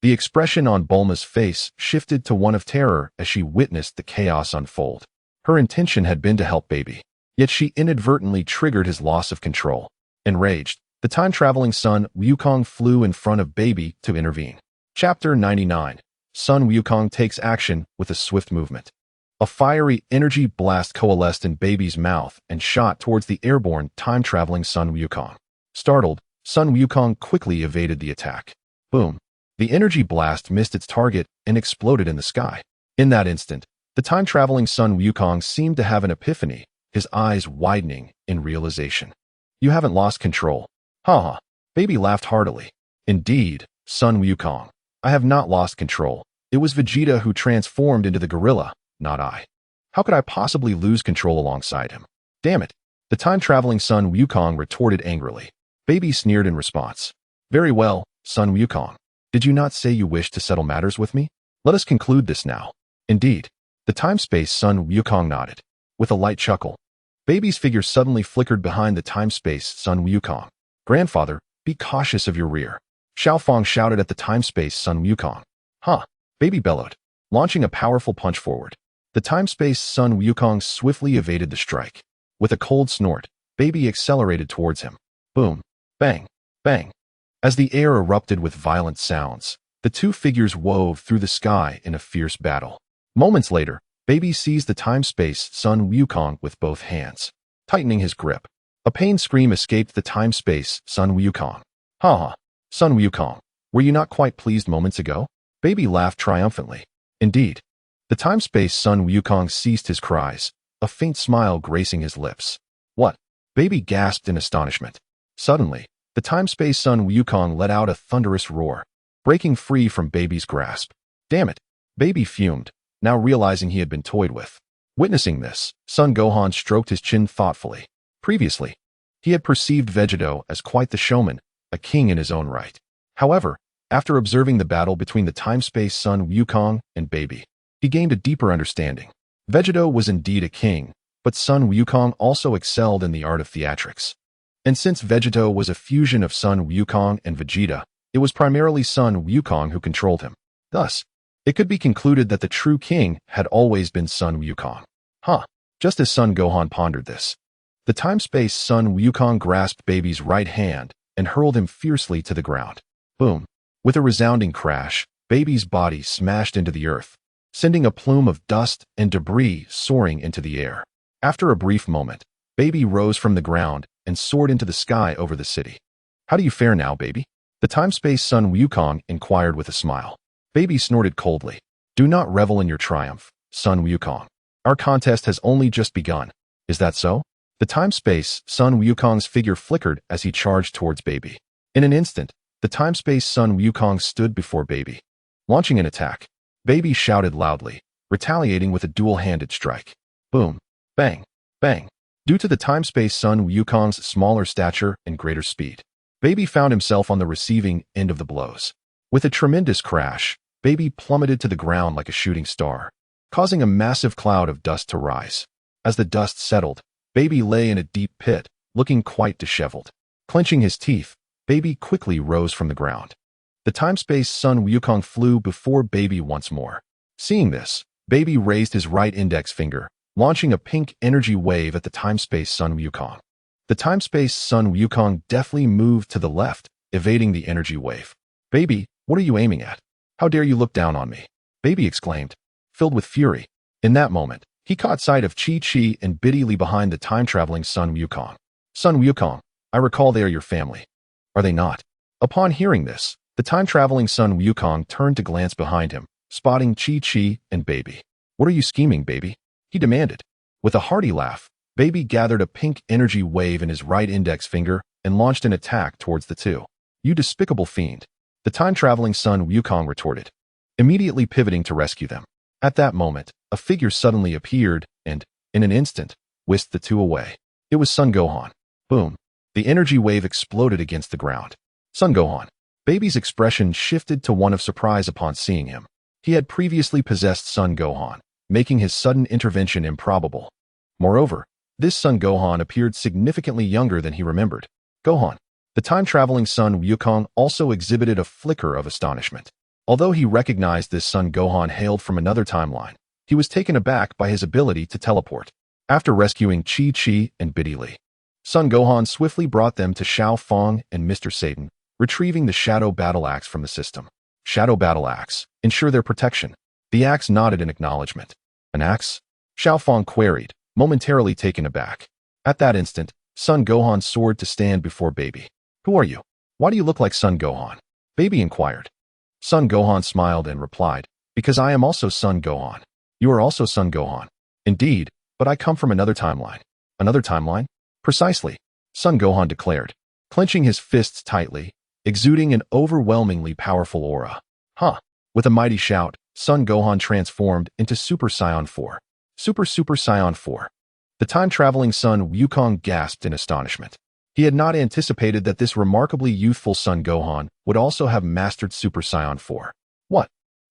The expression on Bulma's face shifted to one of terror as she witnessed the chaos unfold. Her intention had been to help Baby, yet she inadvertently triggered his loss of control. Enraged, the time-traveling Sun Wukong flew in front of Baby to intervene. Chapter 99. Sun Wukong takes action with a swift movement. A fiery energy blast coalesced in Baby's mouth and shot towards the airborne time-traveling Sun Wukong. Startled, Sun Wukong quickly evaded the attack. Boom! The energy blast missed its target and exploded in the sky. In that instant, the time-traveling Sun Wukong seemed to have an epiphany, his eyes widening in realization. "You haven't lost control." "Ha!" Baby laughed heartily. "Indeed, Sun Wukong, I have not lost control. It was Vegeta who transformed into the gorilla, not I. How could I possibly lose control alongside him?" "Damn it!" the time-traveling Sun Wukong retorted angrily. Baby sneered in response. "Very well, Sun Wukong. Did you not say you wished to settle matters with me? Let us conclude this now." "Indeed." The time-space Sun Wukong nodded. With a light chuckle, Baby's figure suddenly flickered behind the time-space Sun Wukong. "Grandfather, be cautious of your rear," Xiaofang shouted at the time-space Sun Wukong. "Huh!" Baby bellowed, launching a powerful punch forward. The time-space Sun Wukong swiftly evaded the strike. With a cold snort, Baby accelerated towards him. Boom! Bang! Bang! As the air erupted with violent sounds, the two figures wove through the sky in a fierce battle. Moments later, Baby seized the time-space Sun Wukong with both hands, tightening his grip. A pained scream escaped the time-space Sun Wukong. "Ha ha! Sun Wukong, were you not quite pleased moments ago?" Baby laughed triumphantly. "Indeed." The time-space Sun Wukong ceased his cries, a faint smile gracing his lips. "What?" Baby gasped in astonishment. Suddenly, the time-space Sun Wukong let out a thunderous roar, breaking free from Baby's grasp. "Damn it!" Baby fumed, now realizing he had been toyed with. Witnessing this, Son Gohan stroked his chin thoughtfully. Previously, he had perceived Vegito as quite the showman, a king in his own right. However, after observing the battle between the time-space Sun Wukong and Baby, he gained a deeper understanding. Vegito was indeed a king, but Sun Wukong also excelled in the art of theatrics. And since Vegito was a fusion of Sun Wukong and Vegeta, it was primarily Sun Wukong who controlled him. Thus, it could be concluded that the true king had always been Sun Wukong. Huh! Just as Son Gohan pondered this, the time-space Sun Wukong grasped Baby's right hand and hurled him fiercely to the ground. Boom! With a resounding crash, Baby's body smashed into the earth, sending a plume of dust and debris soaring into the air. After a brief moment, Baby rose from the ground and soared into the sky over the city. "How do you fare now, Baby?" the time-space Sun Wukong inquired with a smile. Baby snorted coldly. "Do not revel in your triumph, Sun Wukong. Our contest has only just begun. Is that so?" The time-space Sun Wukong's figure flickered as he charged towards Baby. In an instant, the time-space Sun Wukong stood before Baby. Launching an attack, Baby shouted loudly, retaliating with a dual-handed strike. Boom! Bang! Bang! Due to the time-space Sun Wukong's smaller stature and greater speed, Baby found himself on the receiving end of the blows. With a tremendous crash, Baby plummeted to the ground like a shooting star. causing a massive cloud of dust to rise. As the dust settled, Baby lay in a deep pit, looking quite disheveled. Clenching his teeth, Baby quickly rose from the ground. The time-space Son Wukong flew before Baby once more. Seeing this, Baby raised his right index finger, launching a pink energy wave at the time-space Son Wukong. The time-space Son Wukong deftly moved to the left, evading the energy wave. "Baby, what are you aiming at? How dare you look down on me?" Baby exclaimed, filled with fury. In that moment, he caught sight of Chi-Chi and Biddy behind the time-traveling Son Wukong. "Son Wukong, I recall they are your family. Are they not?" Upon hearing this, the time-traveling Son Wukong turned to glance behind him, spotting Chi-Chi and Baby. "What are you scheming, Baby?" he demanded. With a hearty laugh, Baby gathered a pink energy wave in his right index finger and launched an attack towards the two. "You despicable fiend," the time-traveling Son Wukong retorted, immediately pivoting to rescue them. At that moment, a figure suddenly appeared and, in an instant, whisked the two away. It was Son Gohan. Boom. The energy wave exploded against the ground. Son Gohan. Baby's expression shifted to one of surprise upon seeing him. He had previously possessed Son Gohan, making his sudden intervention improbable. Moreover, this Son Gohan appeared significantly younger than he remembered. Gohan. The time-traveling Son Wukong also exhibited a flicker of astonishment. Although he recognized this Son Gohan hailed from another timeline, he was taken aback by his ability to teleport. After rescuing Chi-Chi and Biddy, Son Gohan swiftly brought them to Xiao Fong and Mr. Satan, retrieving the Shadow Battle Axe from the system. Shadow Battle Axe. Ensure their protection. The axe nodded in acknowledgement. "An axe?" Xiao Fong queried, momentarily taken aback. At that instant, Son Gohan soared to stand before Baby. "Who are you? Why do you look like Son Gohan?" Baby inquired. Son Gohan smiled and replied, "Because I am also Son Gohan." "You are also Son Gohan." "Indeed, but I come from another timeline." "Another timeline?" "Precisely," Son Gohan declared, clenching his fists tightly, exuding an overwhelmingly powerful aura. "Huh." With a mighty shout, Son Gohan transformed into Super Saiyan 4. Super Saiyan 4. The time-traveling Son Wukong gasped in astonishment. He had not anticipated that this remarkably youthful Son Gohan would also have mastered Super Saiyan 4. "What?"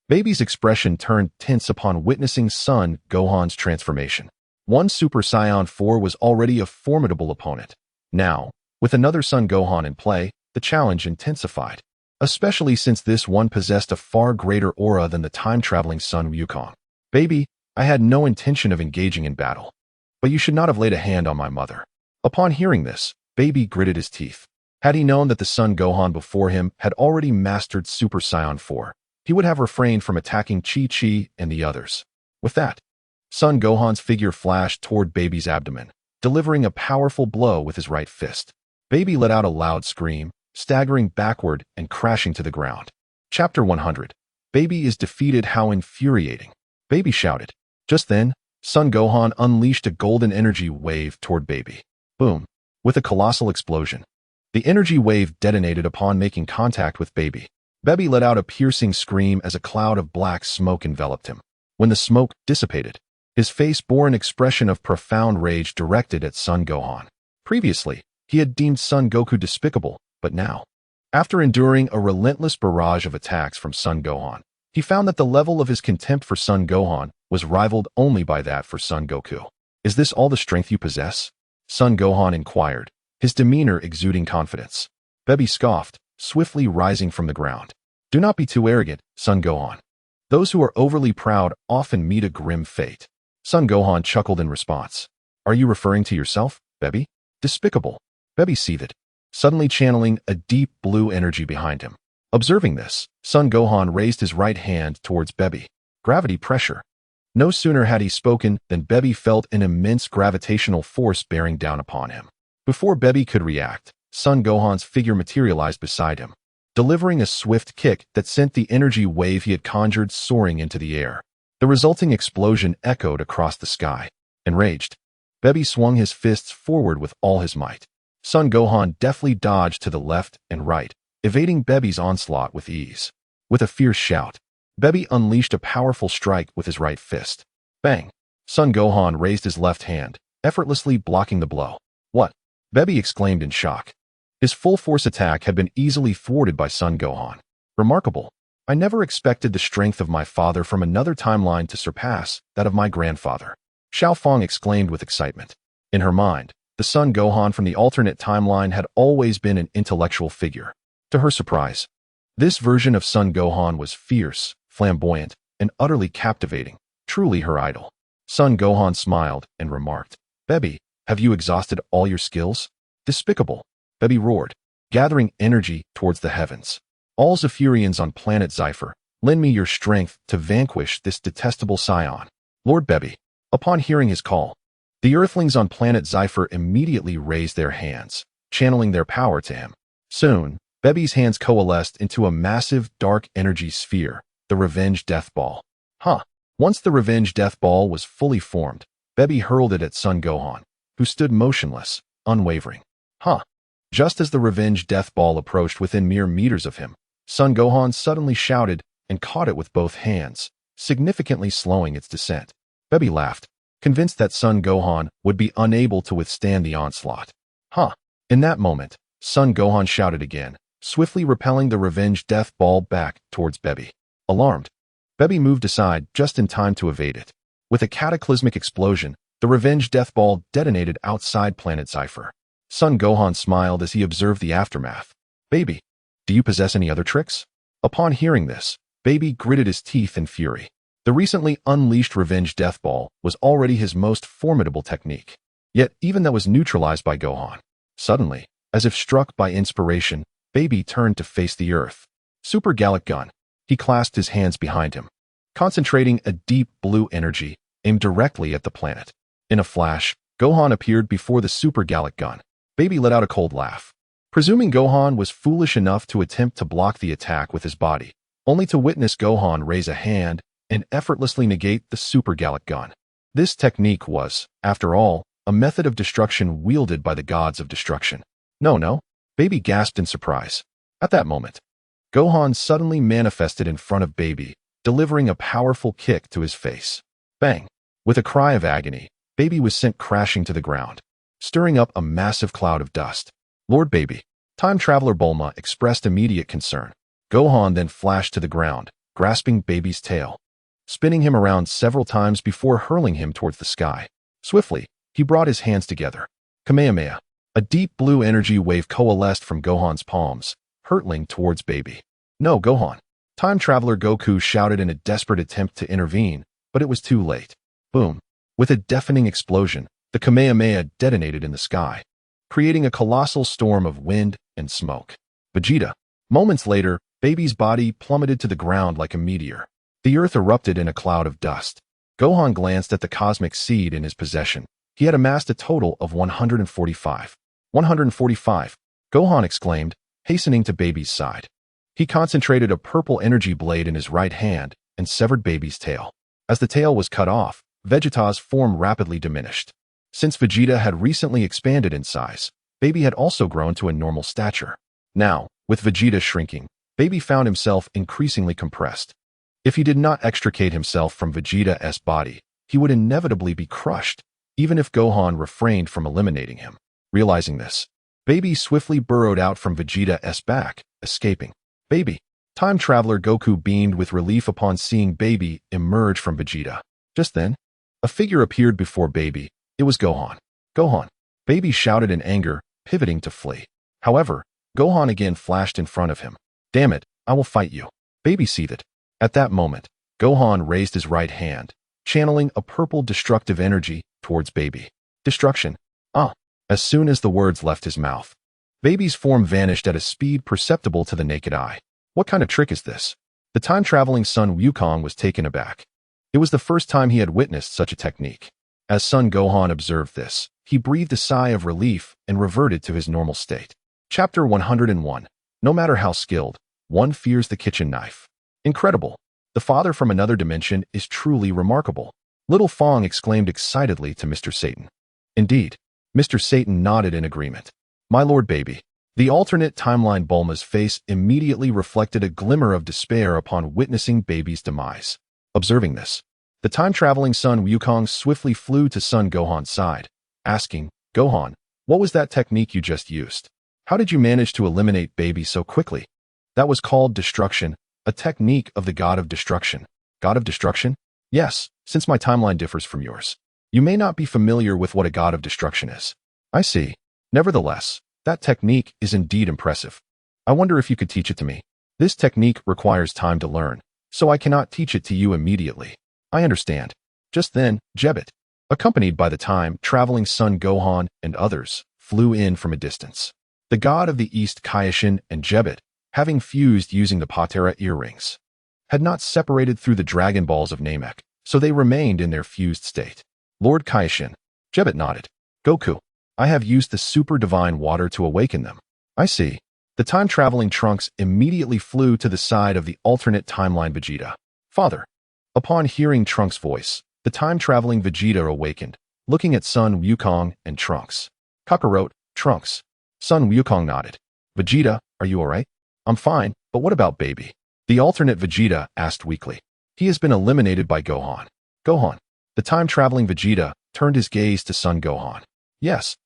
Baby's expression turned tense upon witnessing Son Gohan's transformation. One Super Saiyan 4 was already a formidable opponent. Now, with another Son Gohan in play, the challenge intensified, especially since this one possessed a far greater aura than the time-traveling Son Wukong. "Baby, I had no intention of engaging in battle. But you should not have laid a hand on my mother." Upon hearing this, Baby gritted his teeth. Had he known that the Son Gohan before him had already mastered Super Saiyan 4, he would have refrained from attacking Chi-Chi and the others. With that, Son Gohan's figure flashed toward Baby's abdomen, delivering a powerful blow with his right fist. Baby let out a loud scream, staggering backward and crashing to the ground. Chapter 100. Baby is defeated. How infuriating. Baby shouted. Just then, Son Gohan unleashed a golden energy wave toward Baby. Boom. With a colossal explosion, the energy wave detonated upon making contact with Baby. Baby let out a piercing scream as a cloud of black smoke enveloped him. When the smoke dissipated, his face bore an expression of profound rage directed at Son Gohan. Previously, he had deemed Son Goku despicable, but now, after enduring a relentless barrage of attacks from Son Gohan, he found that the level of his contempt for Son Gohan was rivaled only by that for Son Goku. "Is this all the strength you possess?" Son Gohan inquired, his demeanor exuding confidence. Baby scoffed, swiftly rising from the ground. "Do not be too arrogant, Son Gohan. Those who are overly proud often meet a grim fate." Son Gohan chuckled in response. "Are you referring to yourself, Baby? Despicable." Baby seethed, suddenly channeling a deep blue energy behind him. Observing this, Son Gohan raised his right hand towards Baby. Gravity pressure. No sooner had he spoken than Baby felt an immense gravitational force bearing down upon him. Before Baby could react, Son Gohan's figure materialized beside him, delivering a swift kick that sent the energy wave he had conjured soaring into the air. The resulting explosion echoed across the sky. Enraged, Baby swung his fists forward with all his might. Son Gohan deftly dodged to the left and right, evading Baby's onslaught with ease. With a fierce shout, Baby unleashed a powerful strike with his right fist. Bang! Son Gohan raised his left hand, effortlessly blocking the blow. "What?" Baby exclaimed in shock. His full-force attack had been easily thwarted by Son Gohan. Remarkable. I never expected the strength of my father from another timeline to surpass that of my grandfather. Xiao Fang exclaimed with excitement. In her mind, the Son Gohan from the alternate timeline had always been an intellectual figure. To her surprise, this version of Son Gohan was fierce, flamboyant, and utterly captivating, truly her idol. Son Gohan smiled and remarked, "Baby, have you exhausted all your skills?" "Despicable," Baby roared, gathering energy towards the heavens. "All Zephyrians on planet Zypher, lend me your strength to vanquish this detestable scion." Lord Baby. Upon hearing his call, the Earthlings on planet Zypher immediately raised their hands, channeling their power to him. Soon, Baby's hands coalesced into a massive dark energy sphere, the Revenge Death Ball. Once the Revenge Death Ball was fully formed, Baby hurled it at Son Gohan, who stood motionless, unwavering. Just as the Revenge Death Ball approached within mere meters of him, Son Gohan suddenly shouted and caught it with both hands, significantly slowing its descent. Baby laughed, convinced that Son Gohan would be unable to withstand the onslaught. In that moment, Son Gohan shouted again, swiftly repelling the Revenge Death Ball back towards Baby. Alarmed, Baby moved aside just in time to evade it. With a cataclysmic explosion, the Revenge Death Ball detonated outside planet Zypher. Son Gohan smiled as he observed the aftermath. "Baby, do you possess any other tricks?" Upon hearing this, Baby gritted his teeth in fury. The recently unleashed Revenge Death Ball was already his most formidable technique. Yet even that was neutralized by Gohan. Suddenly, as if struck by inspiration, Baby turned to face the Earth. Super Gallic Gun. He clasped his hands behind him, concentrating a deep blue energy aimed directly at the planet. In a flash, Gohan appeared before the Super Gallic Gun. Baby let out a cold laugh. Presuming Gohan was foolish enough to attempt to block the attack with his body, only to witness Gohan raise a hand and effortlessly negate the Super Gallic Gun. This technique was, after all, a method of destruction wielded by the gods of destruction. No, Baby gasped in surprise. At that moment, Gohan suddenly manifested in front of Baby, delivering a powerful kick to his face. Bang! With a cry of agony, Baby was sent crashing to the ground, stirring up a massive cloud of dust. Lord Baby. Time Traveler Bulma expressed immediate concern. Gohan then flashed to the ground, grasping Baby's tail, spinning him around several times before hurling him towards the sky. Swiftly, he brought his hands together. Kamehameha. A deep blue energy wave coalesced from Gohan's palms, hurtling towards Baby. "No, Gohan!" Time Traveler Goku shouted in a desperate attempt to intervene, but it was too late. Boom! With a deafening explosion, the Kamehameha detonated in the sky, creating a colossal storm of wind and smoke. Vegeta. Moments later, Baby's body plummeted to the ground like a meteor. The earth erupted in a cloud of dust. Gohan glanced at the cosmic seed in his possession. He had amassed a total of 145. 145, Gohan exclaimed, hastening to Baby's side. He concentrated a purple energy blade in his right hand and severed Baby's tail. As the tail was cut off, Vegeta's form rapidly diminished. Since Vegeta had recently expanded in size, Baby had also grown to a normal stature. Now, with Vegeta shrinking, Baby found himself increasingly compressed. If he did not extricate himself from Vegeta's body, he would inevitably be crushed, even if Gohan refrained from eliminating him. Realizing this, Baby swiftly burrowed out from Vegeta's back, escaping. Baby. Time Traveler Goku beamed with relief upon seeing Baby emerge from Vegeta. Just then, a figure appeared before Baby. It was Gohan. "Gohan!" Baby shouted in anger, pivoting to flee. However, Gohan again flashed in front of him. "Damn it, I will fight you." Baby seethed. At that moment, Gohan raised his right hand, channeling a purple destructive energy towards Baby. Destruction. As soon as the words left his mouth, Baby's form vanished at a speed perceptible to the naked eye. What kind of trick is this? The time-traveling Son Wukong was taken aback. It was the first time he had witnessed such a technique. As Son Gohan observed this, he breathed a sigh of relief and reverted to his normal state. Chapter 101. No matter how skilled, one fears the kitchen knife. Incredible. The father from another dimension is truly remarkable. Little Fong exclaimed excitedly to Mr. Satan. Indeed. Mr. Satan nodded in agreement. My lord Baby. The alternate timeline Bulma's face immediately reflected a glimmer of despair upon witnessing Baby's demise. Observing this, the time-traveling Son Wukong swiftly flew to Son Gohan's side, asking, "Gohan, what was that technique you just used? How did you manage to eliminate Baby so quickly?" "That was called destruction," A technique of the god of destruction. God of destruction? Yes, since my timeline differs from yours. You may not be familiar with what a god of destruction is. I see. Nevertheless, that technique is indeed impressive. I wonder if you could teach it to me. This technique requires time to learn, so I cannot teach it to you immediately. I understand. Just then, Jebet, accompanied by the time-traveling Son Gohan and others, flew in from a distance. The god of the East Kaioshin and Jebet, having fused using the Patera earrings, had not separated through the Dragon Balls of Namek, so they remained in their fused state. Lord Kaioshin, Jebet nodded. Goku, I have used the super divine water to awaken them. I see. The time-traveling Trunks immediately flew to the side of the alternate timeline Vegeta. Father. Upon hearing Trunks' voice, the time-traveling Vegeta awakened, looking at Son Wukong and Trunks. Kakarot, Trunks. Son Wukong nodded. Vegeta, are you alright? I'm fine, but what about baby? The alternate Vegeta asked weakly. He has been eliminated by Gohan. Gohan. The time-traveling Vegeta turned his gaze to Son Gohan. Yes,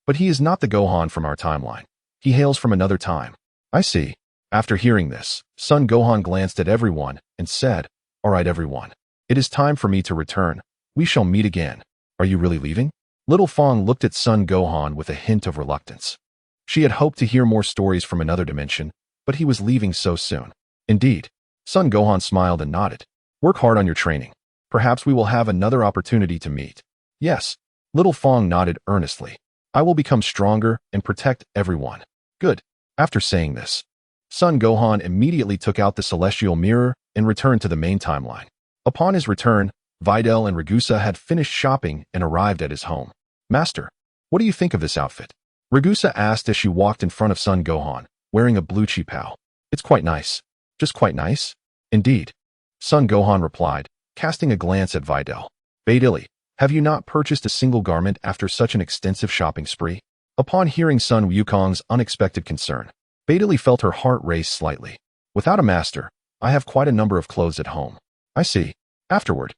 but he is not the Gohan from our timeline. He hails from another time. I see. After hearing this, Son Gohan glanced at everyone and said, Alright everyone. It is time for me to return. We shall meet again. Are you really leaving? Little Fong looked at Son Gohan with a hint of reluctance. She had hoped to hear more stories from another dimension, but he was leaving so soon. Indeed. Son Gohan smiled and nodded. Work hard on your training. Perhaps we will have another opportunity to meet. Yes. Little Fong nodded earnestly. I will become stronger and protect everyone. Good. After saying this, Son Gohan immediately took out the celestial mirror and returned to the main timeline. Upon his return, Videl and Ragusa had finished shopping and arrived at his home. Master, what do you think of this outfit? Ragusa asked as she walked in front of Son Gohan, wearing a blue qipao. It's quite nice. Just quite nice? Indeed. Son Gohan replied, casting a glance at Videl. Beidili, have you not purchased a single garment after such an extensive shopping spree? Upon hearing Son Wukong's unexpected concern, Beidili felt her heart race slightly. Without a master, I have quite a number of clothes at home. I see. Afterward,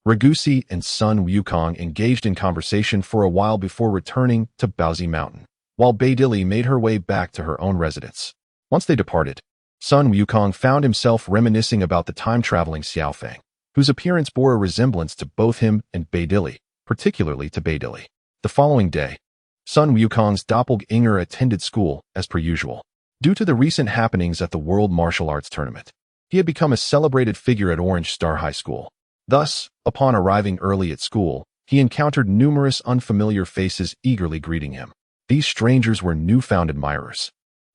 Ragusi and Son Wukong engaged in conversation for a while before returning to Baozi Mountain, while Beidili made her way back to her own residence. Once they departed, Son Wukong found himself reminiscing about the time-traveling Xiaofang, whose appearance bore a resemblance to both him and Beidili, particularly to Beidili. The following day, Son Wukong's doppelganger attended school as per usual. Due to the recent happenings at the World Martial Arts Tournament, he had become a celebrated figure at Orange Star High School. Thus, upon arriving early at school, he encountered numerous unfamiliar faces eagerly greeting him. These strangers were newfound admirers.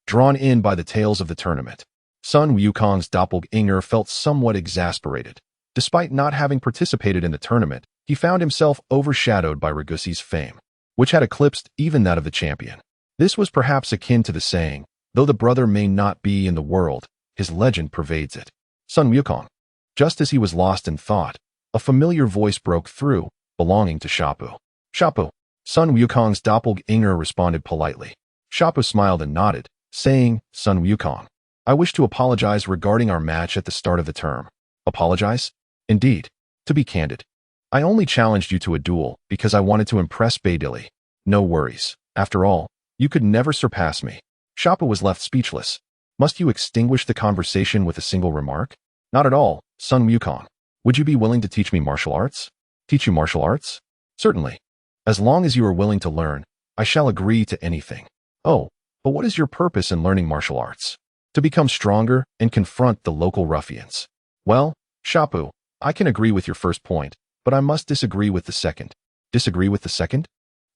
Drawn in by the tales of the tournament, Son Wukong's doppelganger felt somewhat exasperated. Despite not having participated in the tournament, he found himself overshadowed by Ragusi's fame, which had eclipsed even that of the champion. This was perhaps akin to the saying, though the brother may not be in the world, his legend pervades it. Son Wukong. Just as he was lost in thought, a familiar voice broke through, belonging to Shappu. Shappu. Son Wukong's doppelganger responded politely. Shappu smiled and nodded, saying, Son Wukong, I wish to apologize regarding our match at the start of the term. Apologize? Indeed. To be candid, I only challenged you to a duel because I wanted to impress Beidili. No worries. After all, you could never surpass me. Shappu was left speechless. Must you extinguish the conversation with a single remark? Not at all, Son Wukong. Would you be willing to teach me martial arts? Teach you martial arts? Certainly. As long as you are willing to learn, I shall agree to anything. Oh, but what is your purpose in learning martial arts? To become stronger and confront the local ruffians. Well, Shappu, I can agree with your first point, but I must disagree with the second. Disagree with the second?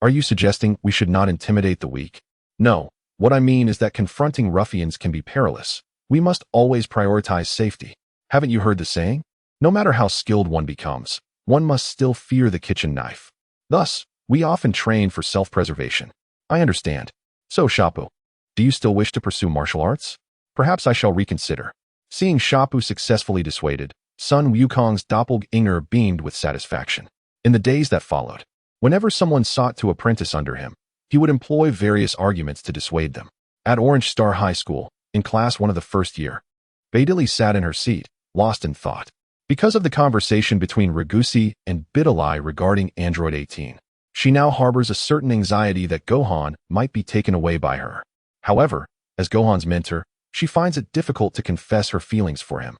Are you suggesting we should not intimidate the weak? No, what I mean is that confronting ruffians can be perilous. We must always prioritize safety. Haven't you heard the saying? No matter how skilled one becomes, one must still fear the kitchen knife. Thus, we often train for self-preservation. I understand. So, Shappu, do you still wish to pursue martial arts? Perhaps I shall reconsider. Seeing Shappu successfully dissuaded, Son Wukong's doppelganger beamed with satisfaction. In the days that followed, whenever someone sought to apprentice under him, he would employ various arguments to dissuade them. At Orange Star High School, in class 1 of the first year, Beidili sat in her seat, lost in thought. Because of the conversation between Ragusi and Beidili regarding Android 18, she now harbors a certain anxiety that Gohan might be taken away by her. However, as Gohan's mentor, she finds it difficult to confess her feelings for him.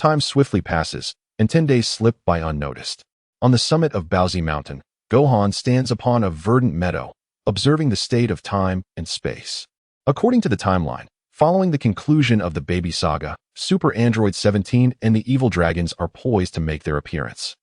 Time swiftly passes, and 10 days slip by unnoticed. On the summit of Baozi Mountain, Gohan stands upon a verdant meadow, observing the state of time and space. According to the timeline, following the conclusion of the Baby Saga, Super Android 17 and the Evil Dragons are poised to make their appearance.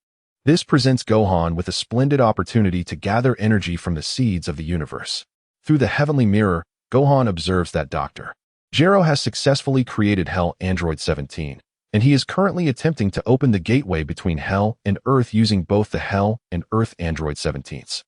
This presents Gohan with a splendid opportunity to gather energy from the seeds of the universe. Through the heavenly mirror, Gohan observes that Dr. Gero has successfully created Hell Android 17, and he is currently attempting to open the gateway between Hell and Earth using both the Hell and Earth Android 17s.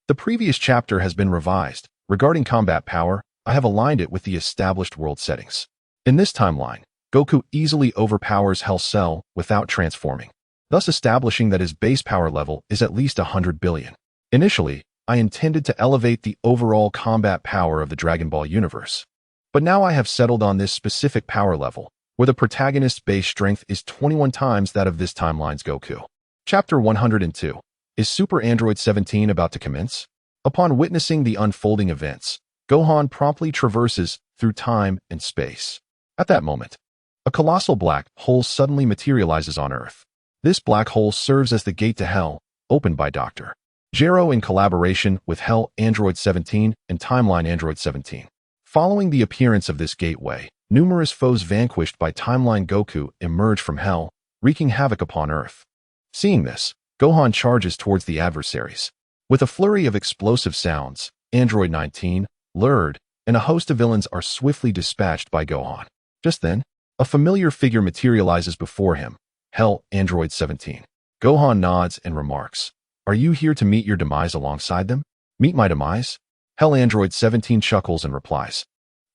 The previous chapter has been revised. Regarding combat power, I have aligned it with the established world settings. In this timeline, Goku easily overpowers Hell Cell without transforming, thus establishing that his base power level is at least 100 billion. Initially, I intended to elevate the overall combat power of the Dragon Ball universe. But now I have settled on this specific power level, where the protagonist's base strength is 21 times that of this timeline's Goku. Chapter 102. Is Super Android 17 about to commence? Upon witnessing the unfolding events, Gohan promptly traverses through time and space. At that moment, a colossal black hole suddenly materializes on Earth. This black hole serves as the gate to Hell, opened by Dr. Gero in collaboration with Hell Android 17 and Timeline Android 17. Following the appearance of this gateway, numerous foes vanquished by Timeline Goku emerge from Hell, wreaking havoc upon Earth. Seeing this, Gohan charges towards the adversaries. With a flurry of explosive sounds, Android 19, Lured, and a host of villains are swiftly dispatched by Gohan. Just then, a familiar figure materializes before him, Hell Android 17. Gohan nods and remarks, "Are you here to meet your demise alongside them?" "Meet my demise?" Hell Android 17 chuckles and replies,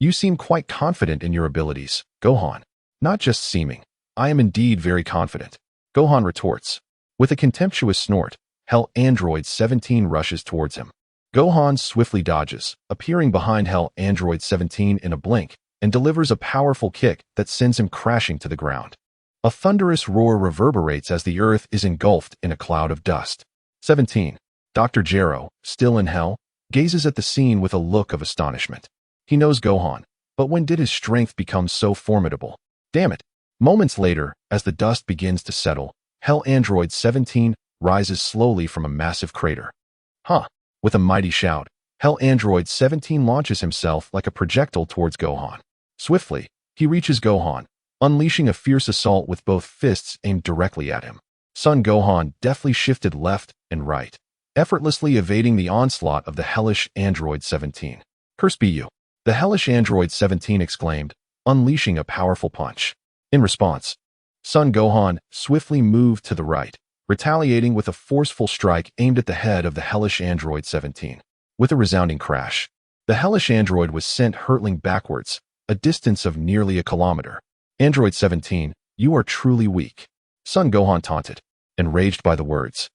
"You seem quite confident in your abilities, Gohan." "Not just seeming. I am indeed very confident," Gohan retorts. With a contemptuous snort, Hell Android 17 rushes towards him. Gohan swiftly dodges, appearing behind Hell Android 17 in a blink, and delivers a powerful kick that sends him crashing to the ground. A thunderous roar reverberates as the Earth is engulfed in a cloud of dust. 17. Dr. Gero, still in Hell, gazes at the scene with a look of astonishment. He knows Gohan, but when did his strength become so formidable? Damn it! Moments later, as the dust begins to settle, Hell Android 17 rises slowly from a massive crater. Huh! With a mighty shout, Hell Android 17 launches himself like a projectile towards Gohan. Swiftly, he reaches Gohan, unleashing a fierce assault with both fists aimed directly at him. Son Gohan deftly shifted left and right, effortlessly evading the onslaught of the hellish Android 17. "Curse be you!" the hellish Android 17 exclaimed, unleashing a powerful punch. In response, Son Gohan swiftly moved to the right, retaliating with a forceful strike aimed at the head of the hellish Android 17. With a resounding crash, the hellish android was sent hurtling backwards, a distance of nearly a kilometer. "Android 17, you are truly weak," Son Gohan taunted, enraged by the words.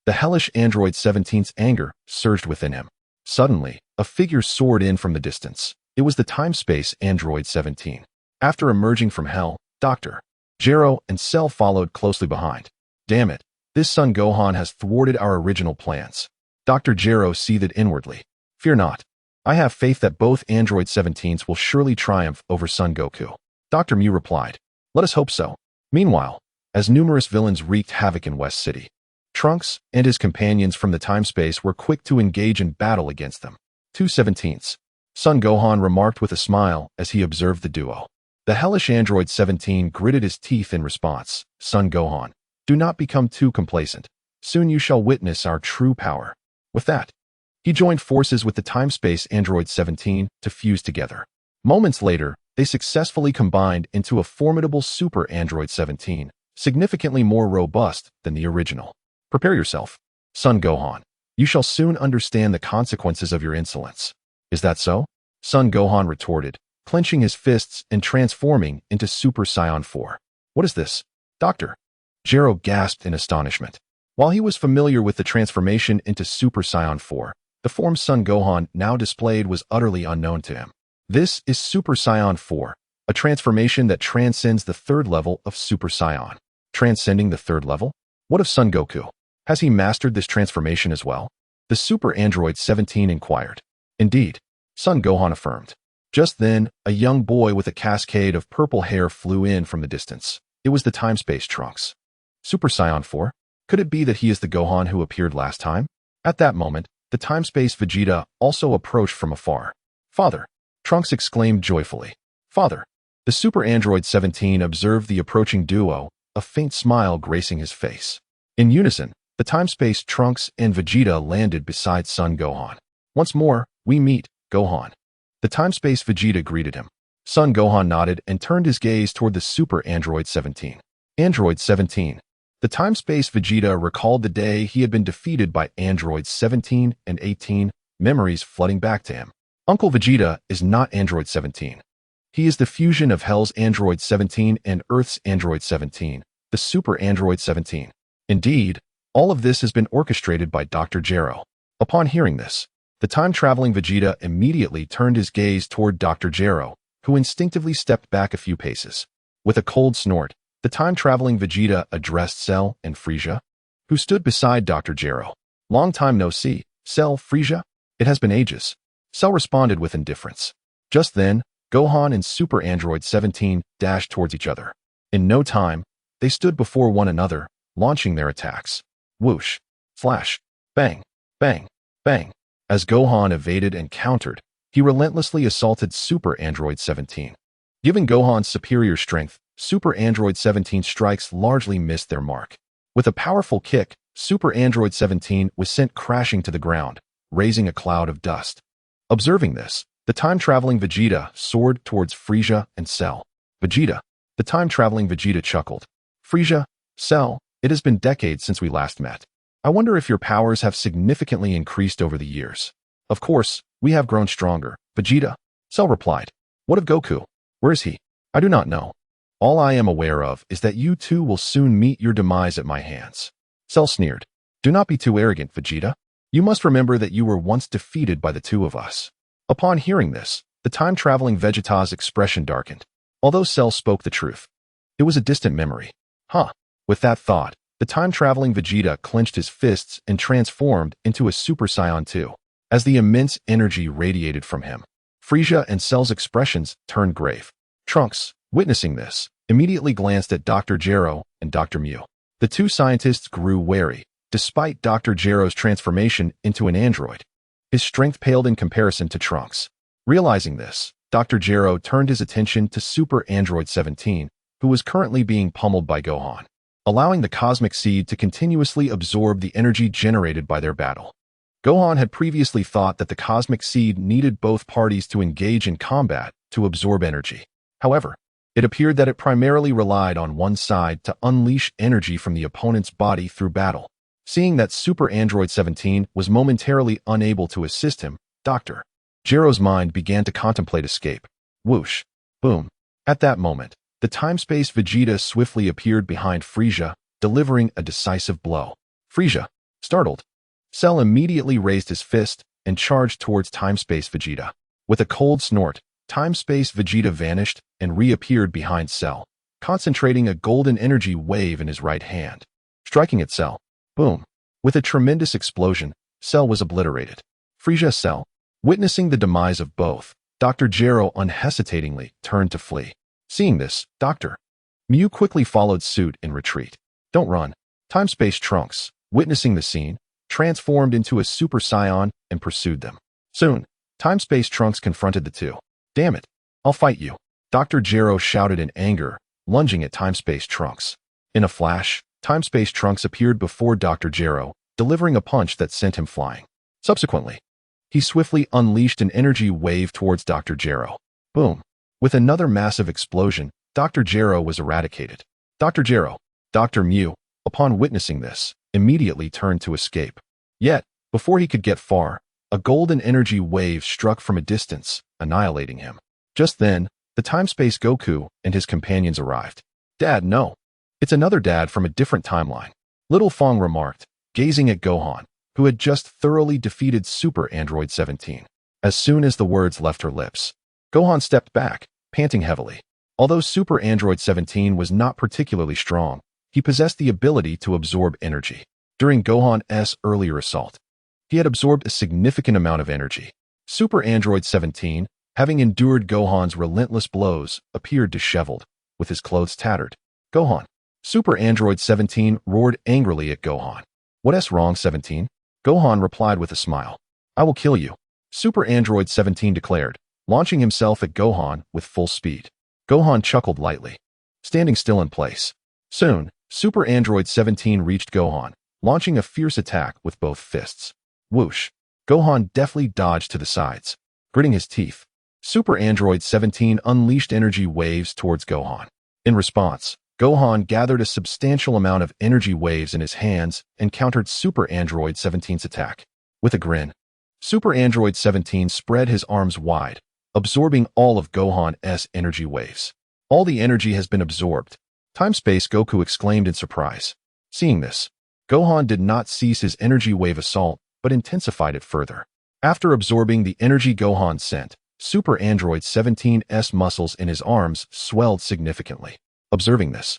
The hellish Android 17's anger surged within him. Suddenly, a figure soared in from the distance. It was the time-space Android 17. After emerging from Hell, Dr. Gero and Cell followed closely behind. "Damn it, this Son Gohan has thwarted our original plans." Dr. Gero seethed inwardly. "Fear not. I have faith that both Android 17s will surely triumph over Son Goku." Dr. Mu replied, "Let us hope so." Meanwhile, as numerous villains wreaked havoc in West City, Trunks and his companions from the time-space were quick to engage in battle against them. 2/17. Son Gohan remarked with a smile as he observed the duo. The hellish Android 17 gritted his teeth in response. "Son Gohan, do not become too complacent. Soon you shall witness our true power." With that, he joined forces with the time-space Android 17 to fuse together. Moments later, they successfully combined into a formidable Super Android 17, significantly more robust than the original. "Prepare yourself, Son Gohan. You shall soon understand the consequences of your insolence." "Is that so?" Son Gohan retorted, clenching his fists and transforming into Super Saiyan 4. "What is this, Doctor?" Gero gasped in astonishment. While he was familiar with the transformation into Super Saiyan 4, the form Son Gohan now displayed was utterly unknown to him. This is Super Saiyan 4, a transformation that transcends the third level of Super Saiyan. Transcending the third level? What of Son Goku? Has he mastered this transformation as well? The Super Android 17 inquired. "Indeed," Son Gohan affirmed. Just then, a young boy with a cascade of purple hair flew in from the distance. It was the time-space Trunks. Super Saiyan 4? Could it be that he is the Gohan who appeared last time? At that moment, the time-space Vegeta also approached from afar. "Father!" Trunks exclaimed joyfully. "Father!" The Super Android 17 observed the approaching duo, a faint smile gracing his face. In unison, the time-space Trunks and Vegeta landed beside Son Gohan. "Once more, we meet, Gohan." The time-space Vegeta greeted him. Son Gohan nodded and turned his gaze toward the Super Android 17. Android 17. The time-space Vegeta recalled the day he had been defeated by Androids 17 and 18, memories flooding back to him. Uncle Vegeta is not Android 17. He is the fusion of Hell's Android 17 and Earth's Android 17, the Super Android 17. Indeed, all of this has been orchestrated by Dr. Gero. Upon hearing this, the time-traveling Vegeta immediately turned his gaze toward Dr. Gero, who instinctively stepped back a few paces. With a cold snort, the time-traveling Vegeta addressed Cell and Frieza, who stood beside Dr. Gero. "Long time no see, Cell, Frieza? It has been ages." Cell responded with indifference. Just then, Gohan and Super Android 17 dashed towards each other. In no time, they stood before one another, launching their attacks. Whoosh! Flash! Bang! Bang! Bang! As Gohan evaded and countered, he relentlessly assaulted Super Android 17. Given Gohan's superior strength, Super Android 17's strikes largely missed their mark. With a powerful kick, Super Android 17 was sent crashing to the ground, raising a cloud of dust. Observing this, the time-traveling Vegeta soared towards Frieza and Cell. "Vegeta." The time-traveling Vegeta chuckled. "Frieza, Cell, it has been decades since we last met. I wonder if your powers have significantly increased over the years." "Of course, we have grown stronger, Vegeta." Cell replied. "What of Goku? Where is he?" "I do not know. All I am aware of is that you two will soon meet your demise at my hands." Cell sneered. "Do not be too arrogant, Vegeta. You must remember that you were once defeated by the two of us." Upon hearing this, the time-traveling Vegeta's expression darkened. Although Cell spoke the truth, it was a distant memory. With that thought, the time-traveling Vegeta clenched his fists and transformed into a Super Saiyan 2. As the immense energy radiated from him, Frieza and Cell's expressions turned grave. Trunks, witnessing this, immediately glanced at Dr. Gero and Dr. Mew. The two scientists grew wary, despite Dr. Gero's transformation into an android. His strength paled in comparison to Trunks. Realizing this, Dr. Gero turned his attention to Super Android 17, who was currently being pummeled by Gohan, allowing the cosmic seed to continuously absorb the energy generated by their battle. Gohan had previously thought that the cosmic seed needed both parties to engage in combat to absorb energy. However, it appeared that it primarily relied on one side to unleash energy from the opponent's body through battle. Seeing that Super Android 17 was momentarily unable to assist him, Dr. Gero's mind began to contemplate escape. Whoosh! Boom! At that moment, the time-space Vegeta swiftly appeared behind Frieza, delivering a decisive blow. Frieza, startled, Cell immediately raised his fist and charged towards time-space Vegeta. With a cold snort, time-space Vegeta vanished and reappeared behind Cell, concentrating a golden energy wave in his right hand. Striking at Cell. Boom! With a tremendous explosion, Cell was obliterated. Frieza, Cell. Witnessing the demise of both, Dr. Gero unhesitatingly turned to flee. Seeing this, Dr. Mew quickly followed suit in retreat. "Don't run." Time-space Trunks, witnessing the scene, transformed into a Super Saiyan and pursued them. Soon, time-space Trunks confronted the two. "Damn it! I'll fight you!" Dr. Gero shouted in anger, lunging at time-space Trunks. In a flash, time-space Trunks appeared before Dr. Gero, delivering a punch that sent him flying. Subsequently, he swiftly unleashed an energy wave towards Dr. Gero. Boom! With another massive explosion, Dr. Gero was eradicated. Dr. Gero, Dr. Mew, upon witnessing this, immediately turned to escape. Yet, before he could get far, a golden energy wave struck from a distance, annihilating him. Just then, the time-space Goku and his companions arrived. "Dad, no. It's another dad from a different timeline," Little Fong remarked, gazing at Gohan, who had just thoroughly defeated Super Android 17. As soon as the words left her lips, Gohan stepped back, panting heavily. Although Super Android 17 was not particularly strong, he possessed the ability to absorb energy. During Gohan's earlier assault, he had absorbed a significant amount of energy. Super Android 17, having endured Gohan's relentless blows, appeared disheveled, with his clothes tattered. Gohan. Super Android 17 roared angrily at Gohan. What's wrong, 17? Gohan replied with a smile. I will kill you. Super Android 17 declared, launching himself at Gohan with full speed. Gohan chuckled lightly, standing still in place. Soon, Super Android 17 reached Gohan, launching a fierce attack with both fists. Whoosh! Gohan deftly dodged to the sides. Gritting his teeth, Super Android 17 unleashed energy waves towards Gohan. In response, Gohan gathered a substantial amount of energy waves in his hands and countered Super Android 17's attack. With a grin, Super Android 17 spread his arms wide, absorbing all of Gohan's energy waves. All the energy has been absorbed. Time-Space Goku exclaimed in surprise. Seeing this, Gohan did not cease his energy wave assault, but intensified it further. After absorbing the energy Gohan sent, Super Android 17's muscles in his arms swelled significantly. Observing this,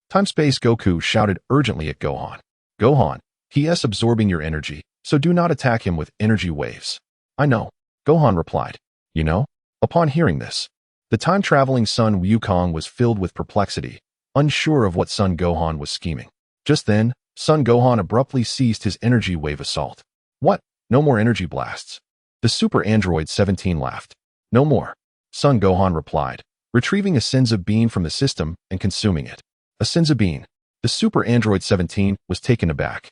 Time-Space Goku shouted urgently at Gohan. Gohan, he is absorbing your energy, so do not attack him with energy waves. I know, Gohan replied. You know? Upon hearing this, the time-traveling Son Wukong was filled with perplexity, unsure of what Son Gohan was scheming. Just then, Son Gohan abruptly ceased his energy wave assault. What? No more energy blasts. The Super Android 17 laughed. No more. Son Gohan replied, retrieving a Senza bean from the system and consuming it. A Senza bean. The Super Android 17 was taken aback.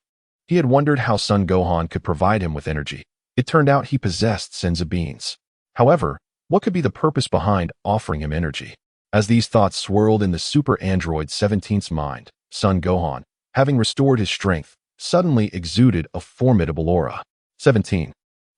He had wondered how Son Gohan could provide him with energy. It turned out he possessed Senza beans. However, what could be the purpose behind offering him energy? As these thoughts swirled in the Super Android 17's mind, Son Gohan, having restored his strength, suddenly exuded a formidable aura. 17.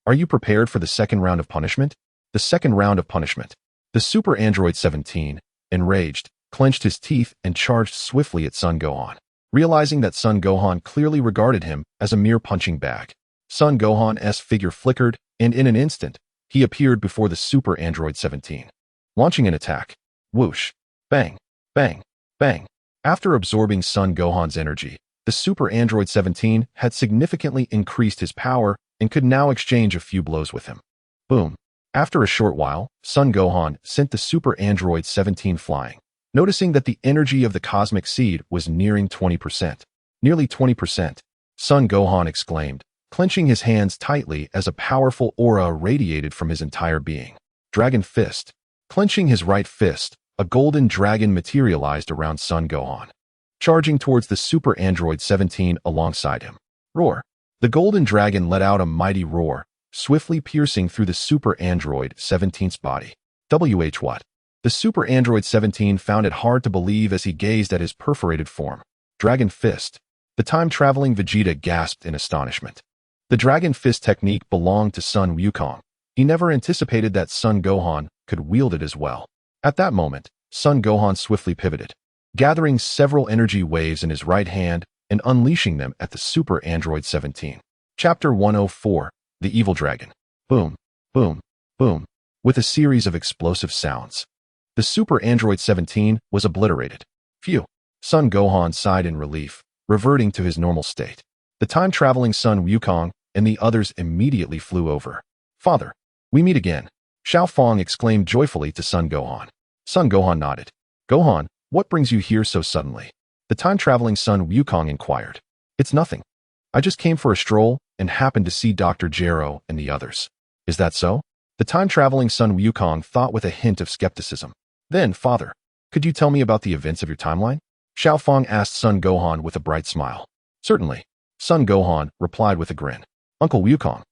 Are you prepared for the second round of punishment? The second round of punishment. The Super Android 17, enraged, clenched his teeth and charged swiftly at Son Gohan. Realizing that Son Gohan clearly regarded him as a mere punching bag, Son Gohan's figure flickered, and in an instant, he appeared before the Super Android 17. Launching an attack. Whoosh! Bang! Bang! Bang! After absorbing Son Gohan's energy, the Super Android 17 had significantly increased his power and could now exchange a few blows with him. Boom! After a short while, Son Gohan sent the Super Android 17 flying, noticing that the energy of the cosmic seed was nearing 20%. Nearly 20%. Son Gohan exclaimed, clenching his hands tightly as a powerful aura radiated from his entire being. Dragon Fist. Clenching his right fist, a golden dragon materialized around Son Gohan, charging towards the Super Android 17 alongside him. Roar. The golden dragon let out a mighty roar, swiftly piercing through the Super Android 17's body. What? The Super Android 17 found it hard to believe as he gazed at his perforated form. Dragon Fist. The time-traveling Vegeta gasped in astonishment. The Dragon Fist technique belonged to Son Wukong. He never anticipated that Son Gohan could wield it as well. At that moment, Son Gohan swiftly pivoted, gathering several energy waves in his right hand and unleashing them at the Super Android 17. Chapter 104, The Evil Dragon. Boom, boom, boom. With a series of explosive sounds, the Super Android 17 was obliterated. Phew. Son Gohan sighed in relief, reverting to his normal state. The time-traveling Son Wukong and the others immediately flew over. Father, we meet again. Xiao Fang exclaimed joyfully to Son Gohan. Son Gohan nodded. Gohan, what brings you here so suddenly? The time-traveling Son Wukong inquired. It's nothing. I just came for a stroll and happened to see Dr. Gero and the others. Is that so? The time-traveling Son Wukong thought with a hint of skepticism. Then, Father, could you tell me about the events of your timeline? Xiao Fang asked Son Gohan with a bright smile. Certainly. Son Gohan replied with a grin. Uncle Wukong,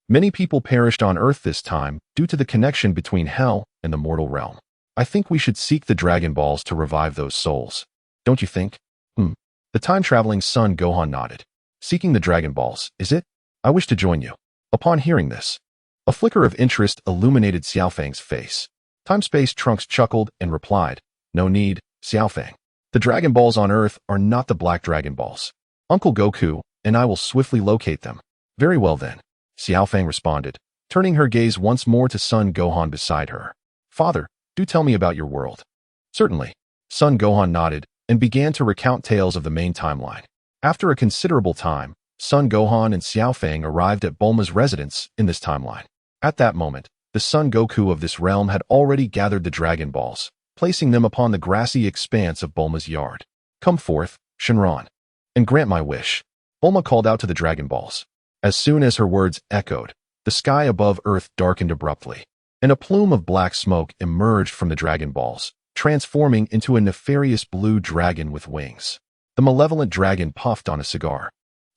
many people perished on Earth this time due to the connection between Hell and the mortal realm. I think we should seek the Dragon Balls to revive those souls. Don't you think? The time-traveling Son Gohan nodded. Seeking the Dragon Balls, is it? I wish to join you. Upon hearing this, a flicker of interest illuminated Xiaofang's face. Time-Space Trunks chuckled and replied, No need, Xiaofang. The Dragon Balls on Earth are not the Black Dragon Balls. Uncle Goku and I will swiftly locate them. Very well then, Xiaofang responded, turning her gaze once more to Son Gohan beside her. Father, do tell me about your world. Certainly. Son Gohan nodded and began to recount tales of the main timeline. After a considerable time, Son Gohan and Xiaofang arrived at Bulma's residence in this timeline. At that moment, the Son Goku of this realm had already gathered the Dragon Balls, placing them upon the grassy expanse of Bulma's yard. Come forth, Shenron, and grant my wish. Bulma called out to the Dragon Balls. As soon as her words echoed, the sky above Earth darkened abruptly, and a plume of black smoke emerged from the Dragon Balls, transforming into a nefarious blue dragon with wings. The malevolent dragon puffed on a cigar.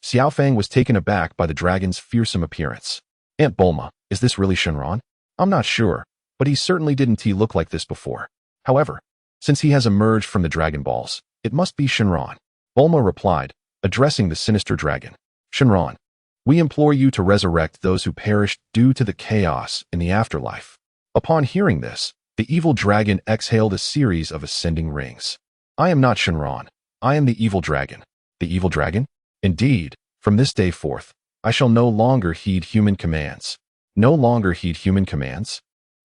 Xiaofang was taken aback by the dragon's fearsome appearance. Aunt Bulma, is this really Shenron? I'm not sure, but he certainly didn't look like this before. However, since he has emerged from the Dragon Balls, it must be Shenron. Bulma replied, addressing the sinister dragon. Shenron, we implore you to resurrect those who perished due to the chaos in the afterlife. Upon hearing this, the evil dragon exhaled a series of ascending rings. I am not Shenron. I am the evil dragon. The evil dragon? Indeed, from this day forth, I shall no longer heed human commands. No longer heed human commands?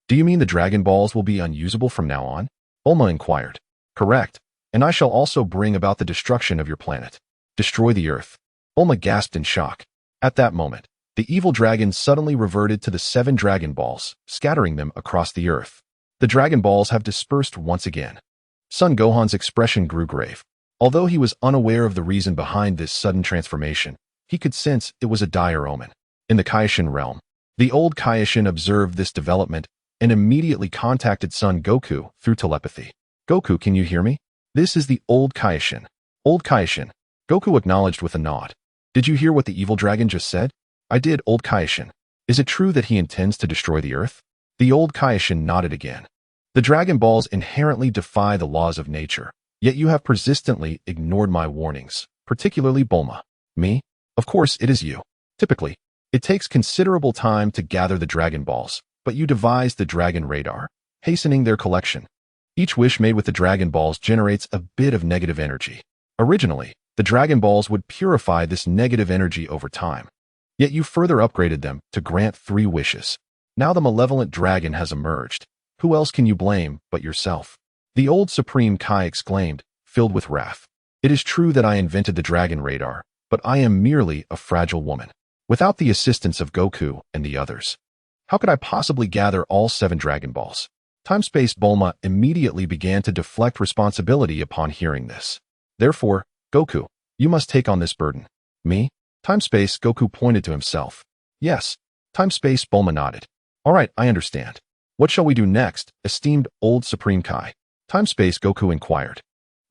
Do you mean the Dragon Balls will be unusable from now on? Bulma inquired. Correct, and I shall also bring about the destruction of your planet. Destroy the Earth. Bulma gasped in shock. At that moment, the evil dragon suddenly reverted to the 7 Dragon Balls, scattering them across the Earth. The Dragon Balls have dispersed once again. Son Gohan's expression grew grave. Although he was unaware of the reason behind this sudden transformation, he could sense it was a dire omen. In the Kaishin realm, the old Kaishin observed this development and immediately contacted Son Goku through telepathy. Goku, can you hear me? This is the old Kaishin. Old Kaishin. Goku acknowledged with a nod. Did you hear what the evil dragon just said? I did, old Kaishin. Is it true that he intends to destroy the Earth? The old Kaishin nodded again. The Dragon Balls inherently defy the laws of nature, yet you have persistently ignored my warnings, particularly Bulma. Me? Of course it is you. Typically, it takes considerable time to gather the Dragon Balls, but you devised the Dragon Radar, hastening their collection. Each wish made with the Dragon Balls generates a bit of negative energy. Originally, the Dragon Balls would purify this negative energy over time. Yet you further upgraded them to grant 3 wishes. Now the malevolent dragon has emerged. Who else can you blame but yourself? The old Supreme Kai exclaimed, filled with wrath. It is true that I invented the Dragon Radar, but I am merely a fragile woman. Without the assistance of Goku and the others, how could I possibly gather all 7 Dragon Balls? Time-Space Bulma immediately began to deflect responsibility upon hearing this. Therefore, Goku, you must take on this burden. Me? Time-Space Goku pointed to himself. Yes. Time-Space Bulma nodded. All right, I understand. What shall we do next, esteemed old Supreme Kai? Time-Space Goku inquired.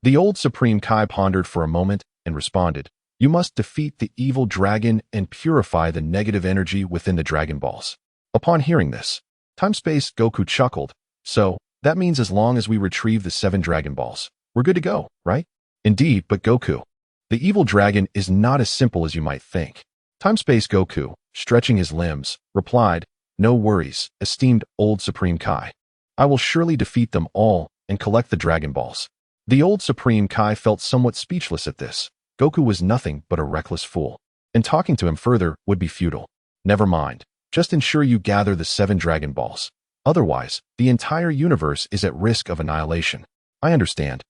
The old Supreme Kai pondered for a moment and responded, you must defeat the evil dragon and purify the negative energy within the Dragon Balls. Upon hearing this, Time-Space Goku chuckled. So, that means as long as we retrieve the 7 Dragon Balls, we're good to go, right? Indeed, but Goku, the evil dragon is not as simple as you might think. Time-Space Goku, stretching his limbs, replied, no worries, esteemed old Supreme Kai. I will surely defeat them all and collect the Dragon Balls. The old Supreme Kai felt somewhat speechless at this. Goku was nothing but a reckless fool, and talking to him further would be futile. Never mind, just ensure you gather the 7 Dragon Balls. Otherwise, the entire universe is at risk of annihilation. I understand.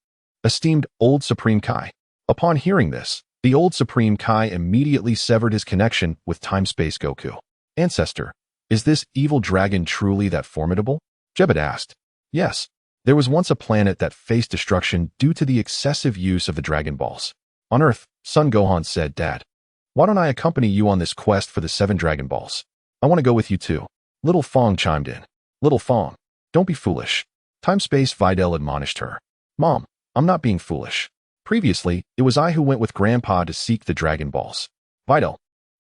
Esteemed old Supreme Kai. Upon hearing this, the old Supreme Kai immediately severed his connection with Time-Space Goku. Ancestor, is this evil dragon truly that formidable? Jebet asked. Yes, there was once a planet that faced destruction due to the excessive use of the Dragon Balls. On Earth, Son Gohan said, Dad, why don't I accompany you on this quest for the 7 Dragon Balls? I want to go with you too. Little Fong chimed in. Little Fong, don't be foolish. Time-Space Videl admonished her. Mom, I'm not being foolish. Previously, it was I who went with Grandpa to seek the Dragon Balls. Videl,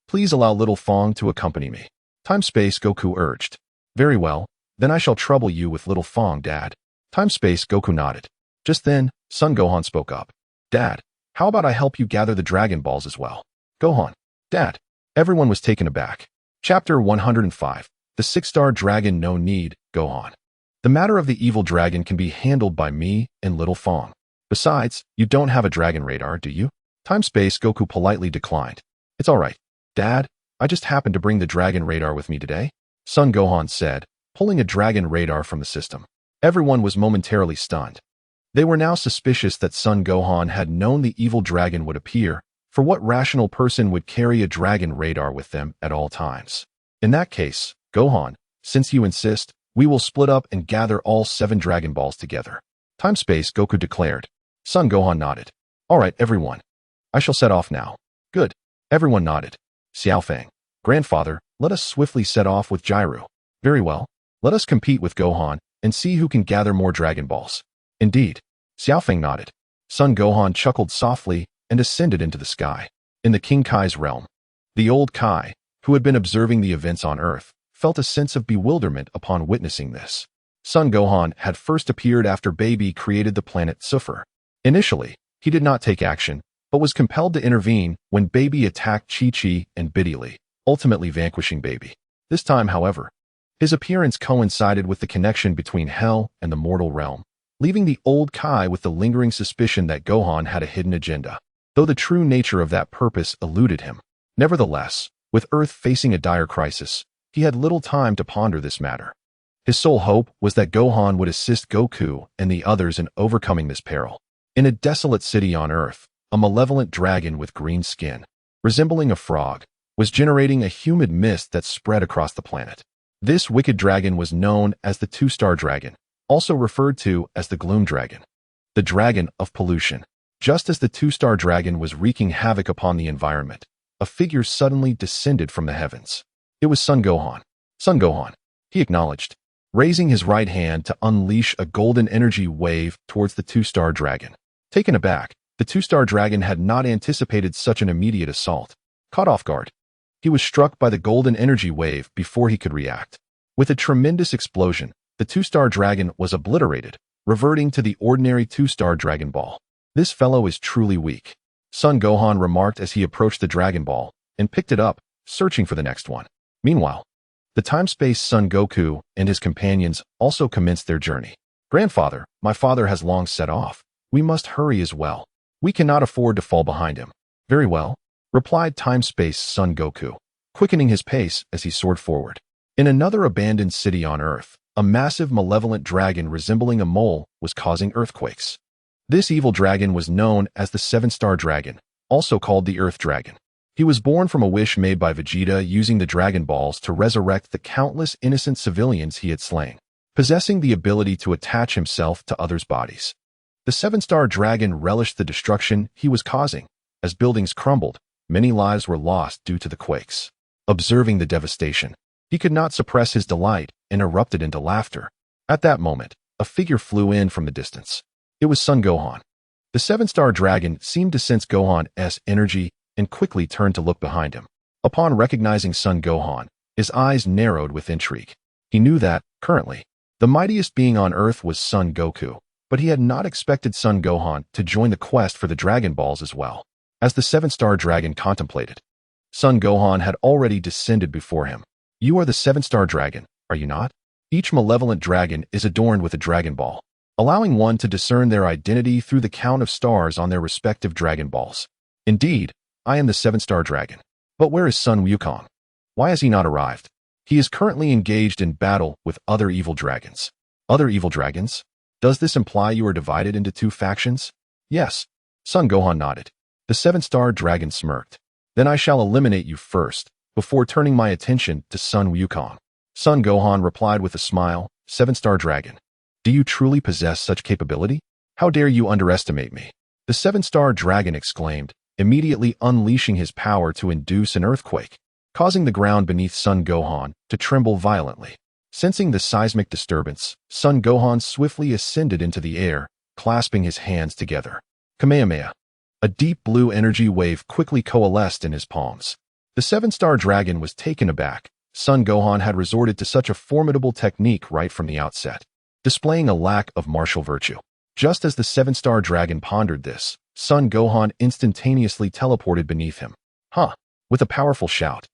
please allow Little Fong to accompany me. Time-Space Goku urged. Very well, then I shall trouble you with Little Fong, Dad. Time-Space Goku nodded. Just then, Son Gohan spoke up. Dad, how about I help you gather the Dragon Balls as well? Gohan. Dad. Everyone was taken aback. Chapter 105. The 6-star dragon no need, Gohan. The matter of the evil dragon can be handled by me and Little Fong. Besides, you don't have a Dragon Radar, do you? Time-Space Goku politely declined. It's all right. Dad, I just happened to bring the Dragon Radar with me today, Son Gohan said, pulling a Dragon Radar from the system. Everyone was momentarily stunned. They were now suspicious that Son Gohan had known the evil dragon would appear, for what rational person would carry a Dragon Radar with them at all times? In that case, Gohan, since you insist, we will split up and gather all 7 Dragon Balls together. Time-Space Goku declared. Son Gohan nodded. All right, everyone. I shall set off now. Good. Everyone nodded. Xiaofeng. Grandfather, let us swiftly set off with Jiru. Very well. Let us compete with Gohan and see who can gather more Dragon Balls. Indeed. Xiaofeng nodded. Son Gohan chuckled softly and ascended into the sky. In the King Kai's realm, the old Kai, who had been observing the events on Earth, felt a sense of bewilderment upon witnessing this. Son Gohan had first appeared after Baby created the planet Suffer. Initially, he did not take action, but was compelled to intervene when Baby attacked Chi-Chi and Biddy, ultimately vanquishing Baby. This time, however, his appearance coincided with the connection between Hell and the mortal realm, leaving the old Kai with the lingering suspicion that Gohan had a hidden agenda, though the true nature of that purpose eluded him. Nevertheless, with Earth facing a dire crisis, he had little time to ponder this matter. His sole hope was that Gohan would assist Goku and the others in overcoming this peril. In a desolate city on Earth, a malevolent dragon with green skin, resembling a frog, was generating a humid mist that spread across the planet. This wicked dragon was known as the Two-Star Dragon, also referred to as the Gloom Dragon, the Dragon of Pollution. Just as the Two-Star Dragon was wreaking havoc upon the environment, a figure suddenly descended from the heavens. It was Son Gohan. Son Gohan, he acknowledged, raising his right hand to unleash a golden energy wave towards the Two-Star Dragon. Taken aback, the Two-Star Dragon had not anticipated such an immediate assault. Caught off guard, he was struck by the golden energy wave before he could react. With a tremendous explosion, the Two-Star Dragon was obliterated, reverting to the ordinary Two-Star Dragon Ball. This fellow is truly weak, Son Gohan remarked as he approached the Dragon Ball and picked it up, searching for the next one. Meanwhile, the time-space Son Goku and his companions also commenced their journey. Grandfather, my father has long set off. We must hurry as well. We cannot afford to fall behind him. Very well, replied time-space Son Goku, quickening his pace as he soared forward. In another abandoned city on Earth, a massive malevolent dragon resembling a mole was causing earthquakes. This evil dragon was known as the Seven-Star Dragon, also called the Earth Dragon. He was born from a wish made by Vegeta using the Dragon Balls to resurrect the countless innocent civilians he had slain, possessing the ability to attach himself to others' bodies. The Seven-Star Dragon relished the destruction he was causing. As buildings crumbled, many lives were lost due to the quakes. Observing the devastation, he could not suppress his delight and erupted into laughter. At that moment, a figure flew in from the distance. It was Son Gohan. The Seven-Star Dragon seemed to sense Gohan's energy and quickly turned to look behind him. Upon recognizing Son Gohan, his eyes narrowed with intrigue. He knew that, currently, the mightiest being on Earth was Son Goku, but he had not expected Son Gohan to join the quest for the Dragon Balls as well. As the Seven-Star Dragon contemplated, Son Gohan had already descended before him. You are the Seven-Star Dragon, are you not? Each malevolent dragon is adorned with a Dragon Ball, allowing one to discern their identity through the count of stars on their respective Dragon Balls. Indeed, I am the Seven-Star Dragon. But where is Sun Wukong? Why has he not arrived? He is currently engaged in battle with other evil dragons. Other evil dragons? Does this imply you are divided into two factions? Yes. Son Gohan nodded. The Seven-Star Dragon smirked. Then I shall eliminate you first, before turning my attention to Sun Wukong. Son Gohan replied with a smile, Seven-Star Dragon. Do you truly possess such capability? How dare you underestimate me? The Seven-Star Dragon exclaimed, immediately unleashing his power to induce an earthquake, causing the ground beneath Son Gohan to tremble violently. Sensing the seismic disturbance, Son Gohan swiftly ascended into the air, clasping his hands together. Kamehameha. A deep blue energy wave quickly coalesced in his palms. The Seven-Star Dragon was taken aback. Son Gohan had resorted to such a formidable technique right from the outset, displaying a lack of martial virtue. Just as the Seven-Star Dragon pondered this, Son Gohan instantaneously teleported beneath him. With a powerful shout,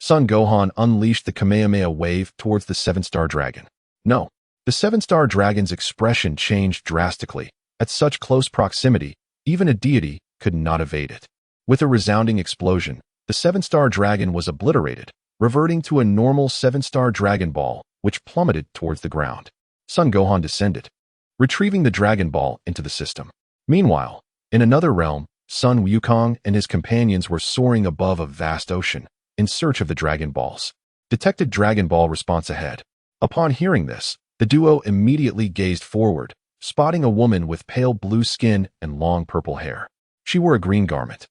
Son Gohan unleashed the Kamehameha wave towards the Seven-Star Dragon. No, the Seven-Star Dragon's expression changed drastically. At such close proximity, even a deity could not evade it. With a resounding explosion, the Seven-Star Dragon was obliterated, reverting to a normal Seven-Star Dragon Ball, which plummeted towards the ground. Son Gohan descended, retrieving the Dragon Ball into the system. Meanwhile, in another realm, Sun Wukong and his companions were soaring above a vast ocean, in search of the Dragon Balls. Detected Dragon Ball response ahead. Upon hearing this, the duo immediately gazed forward, spotting a woman with pale blue skin and long purple hair. She wore a green garment,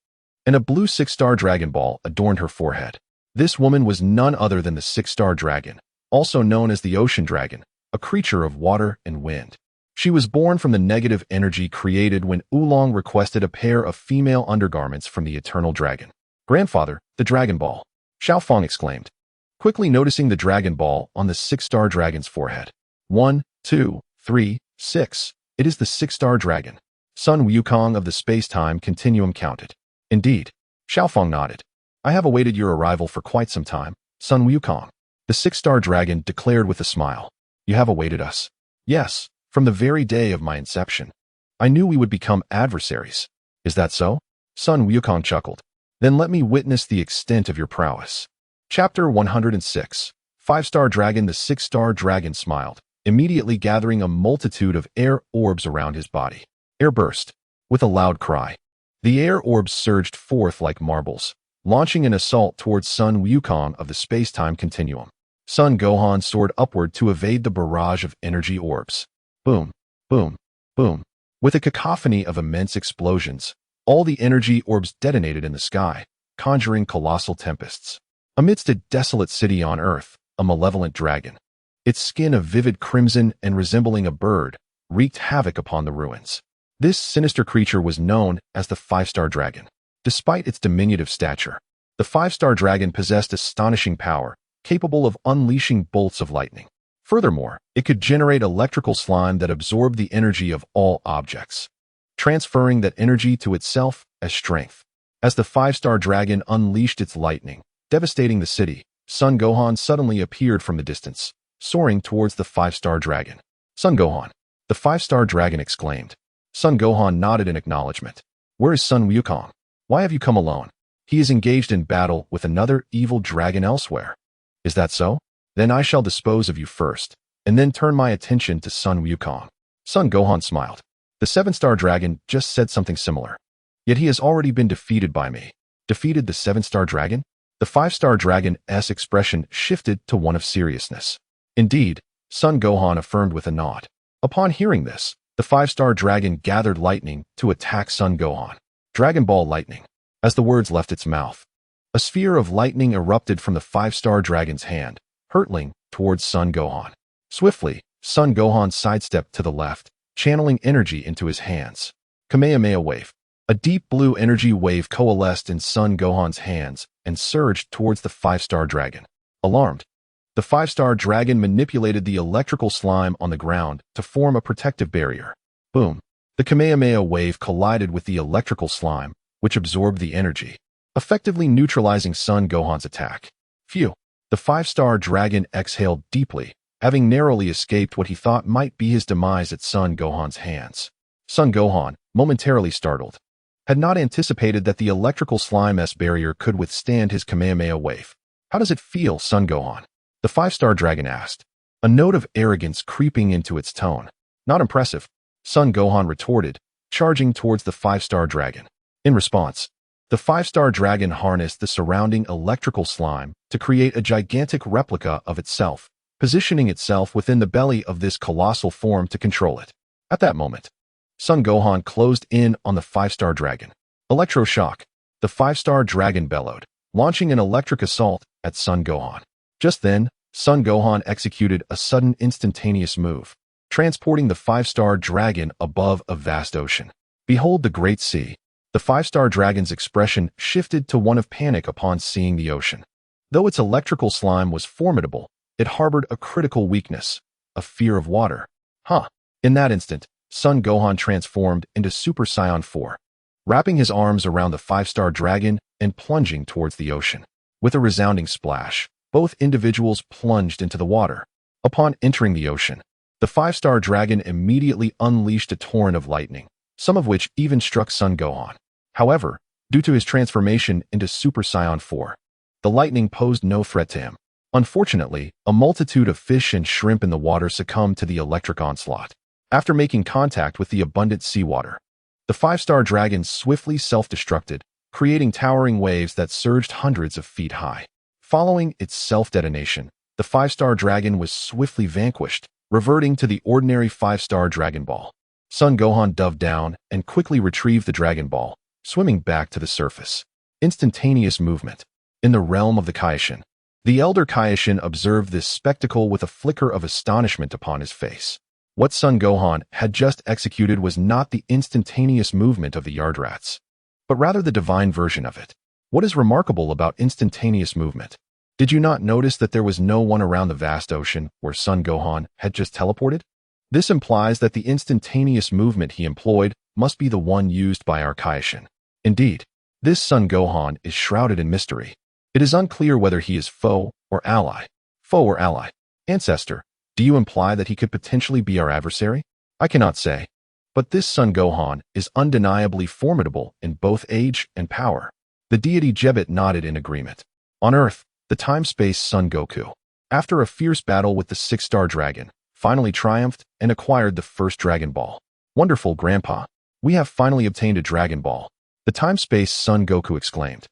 and a blue six-star dragon ball adorned her forehead. This woman was none other than the six-star dragon, also known as the ocean dragon, a creature of water and wind. She was born from the negative energy created when Oolong requested a pair of female undergarments from the eternal dragon. "Grandfather, the Dragon Ball!" Xiaofang exclaimed, quickly noticing the Dragon Ball on the six-star dragon's forehead. 1, 2, 3, 6. It is the six-star dragon. Son Wukong of the space-time continuum counted. Indeed. Xiaofang nodded. "I have awaited your arrival for quite some time, Son Wukong." The six-star dragon declared with a smile. "You have awaited us?" "Yes, from the very day of my inception. I knew we would become adversaries." "Is that so?" Son Wukong chuckled. "Then let me witness the extent of your prowess." Chapter 106. Five-star dragon. The six-star dragon smiled, immediately gathering a multitude of air orbs around his body. Air burst. With a loud cry, the air orbs surged forth like marbles, launching an assault towards Son Wukong of the space-time continuum. Son Gohan soared upward to evade the barrage of energy orbs. Boom, boom, boom. With a cacophony of immense explosions, all the energy orbs detonated in the sky, conjuring colossal tempests. Amidst a desolate city on Earth, a malevolent dragon, its skin of vivid crimson and resembling a bird, wreaked havoc upon the ruins. This sinister creature was known as the five-star dragon. Despite its diminutive stature, the five-star dragon possessed astonishing power, capable of unleashing bolts of lightning. Furthermore, it could generate electrical slime that absorbed the energy of all objects, transferring that energy to itself as strength. As the five-star dragon unleashed its lightning, devastating the city, Son Gohan suddenly appeared from the distance, soaring towards the five-star dragon. "Son Gohan!" the five-star dragon exclaimed. Son Gohan nodded in acknowledgement. "Where is Son Wukong? Why have you come alone?" "He is engaged in battle with another evil dragon elsewhere." "Is that so? Then I shall dispose of you first, and then turn my attention to Son Wukong." Son Gohan smiled. "The seven-star dragon just said something similar. Yet he has already been defeated by me." "Defeated the seven-star dragon?" The five-star dragon's expression shifted to one of seriousness. "Indeed," Son Gohan affirmed with a nod. Upon hearing this, the five-star dragon gathered lightning to attack Son Gohan. Dragon Ball Lightning. As the words left its mouth, a sphere of lightning erupted from the five-star dragon's hand, hurtling towards Son Gohan. Swiftly, Son Gohan sidestepped to the left, channeling energy into his hands. Kamehameha Wave. A deep blue energy wave coalesced in Son Gohan's hands and surged towards the five-star dragon. Alarmed, the five-star dragon manipulated the electrical slime on the ground to form a protective barrier. Boom! The Kamehameha wave collided with the electrical slime, which absorbed the energy, effectively neutralizing Son Gohan's attack. Phew! The five-star dragon exhaled deeply, having narrowly escaped what he thought might be his demise at Son Gohan's hands. Son Gohan, momentarily startled, had not anticipated that the electrical slime-s barrier could withstand his Kamehameha wave. "How does it feel, Son Gohan?" the five-star dragon asked, a note of arrogance creeping into its tone. "Not impressive," Son Gohan retorted, charging towards the five-star dragon. In response, the five-star dragon harnessed the surrounding electrical slime to create a gigantic replica of itself, positioning itself within the belly of this colossal form to control it. At that moment, Son Gohan closed in on the five-star dragon. Electroshock. The five-star dragon bellowed, launching an electric assault at Son Gohan. Just then, Son Gohan executed a sudden instantaneous move, transporting the five-star dragon above a vast ocean. Behold the great sea. The five-star dragon's expression shifted to one of panic upon seeing the ocean. Though its electrical slime was formidable, it harbored a critical weakness, a fear of water. In that instant, Son Gohan transformed into Super Saiyan 4, wrapping his arms around the five-star dragon and plunging towards the ocean. With a resounding splash, both individuals plunged into the water. Upon entering the ocean, the five-star dragon immediately unleashed a torrent of lightning, some of which even struck Son Gohan. However, due to his transformation into Super Saiyan 4, the lightning posed no threat to him. Unfortunately, a multitude of fish and shrimp in the water succumbed to the electric onslaught. After making contact with the abundant seawater, the five-star dragon swiftly self-destructed, creating towering waves that surged hundreds of feet high. Following its self-detonation, the five-star dragon was swiftly vanquished, reverting to the ordinary five-star Dragon Ball. Son Gohan dove down and quickly retrieved the Dragon Ball, swimming back to the surface. Instantaneous movement. In the realm of the Kaioshin, the elder Kaioshin observed this spectacle with a flicker of astonishment upon his face. What Son Gohan had just executed was not the instantaneous movement of the Yardrats, but rather the divine version of it. What is remarkable about instantaneous movement? Did you not notice that there was no one around the vast ocean where Son Gohan had just teleported? This implies that the instantaneous movement he employed must be the one used by our Kaioshin. Indeed, this Son Gohan is shrouded in mystery. It is unclear whether he is foe or ally. Foe or ally. Ancestor, do you imply that he could potentially be our adversary? I cannot say. But this Son Gohan is undeniably formidable in both age and power. The deity Jebit nodded in agreement. On Earth, the time-space Son Goku, after a fierce battle with the six-star dragon, finally triumphed and acquired the first Dragon Ball. Wonderful, Grandpa. We have finally obtained a Dragon Ball. The time-space Son Goku exclaimed,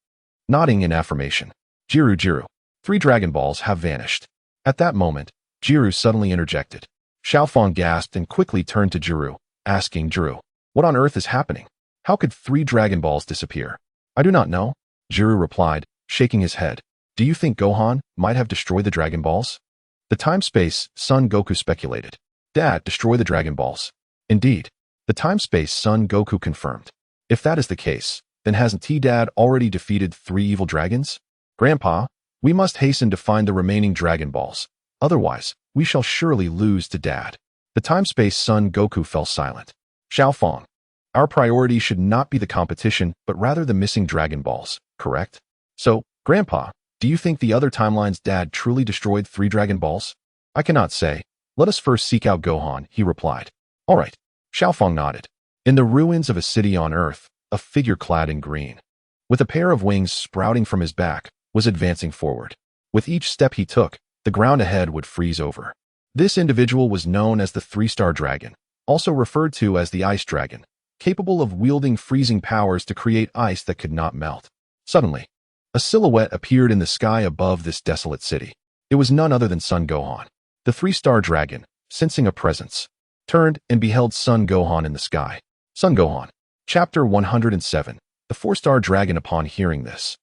nodding in affirmation. Jiru, 3 Dragon Balls have vanished. At that moment, Jiru suddenly interjected. Xiaofang gasped and quickly turned to Jiru, asking Jiru, what on earth is happening? How could 3 Dragon Balls disappear? I do not know, Jiru replied, shaking his head. Do you think Gohan might have destroyed the Dragon Balls? The time-space Son Goku speculated. Dad, destroy the Dragon Balls. Indeed, the time-space Son Goku confirmed. If that is the case, then hasn't T-Dad already defeated 3 evil dragons? Grandpa, we must hasten to find the remaining Dragon Balls. Otherwise, we shall surely lose to Dad. The time-space Son Goku fell silent. Xiaofang, our priority should not be the competition, but rather the missing Dragon Balls, correct? So, Grandpa, do you think the other timeline's dad truly destroyed 3 Dragon Balls? I cannot say. Let us first seek out Gohan, he replied. All right. Xiaofang nodded. In the ruins of a city on Earth, a figure clad in green, with a pair of wings sprouting from his back, was advancing forward. With each step he took, the ground ahead would freeze over. This individual was known as the 3-star dragon, also referred to as the ice dragon, capable of wielding freezing powers to create ice that could not melt. Suddenly, a silhouette appeared in the sky above this desolate city. It was none other than Son Gohan. The 3-star dragon, sensing a presence, turned and beheld Son Gohan in the sky. Son Gohan. Chapter 107. The 4-star dragon. Upon hearing this,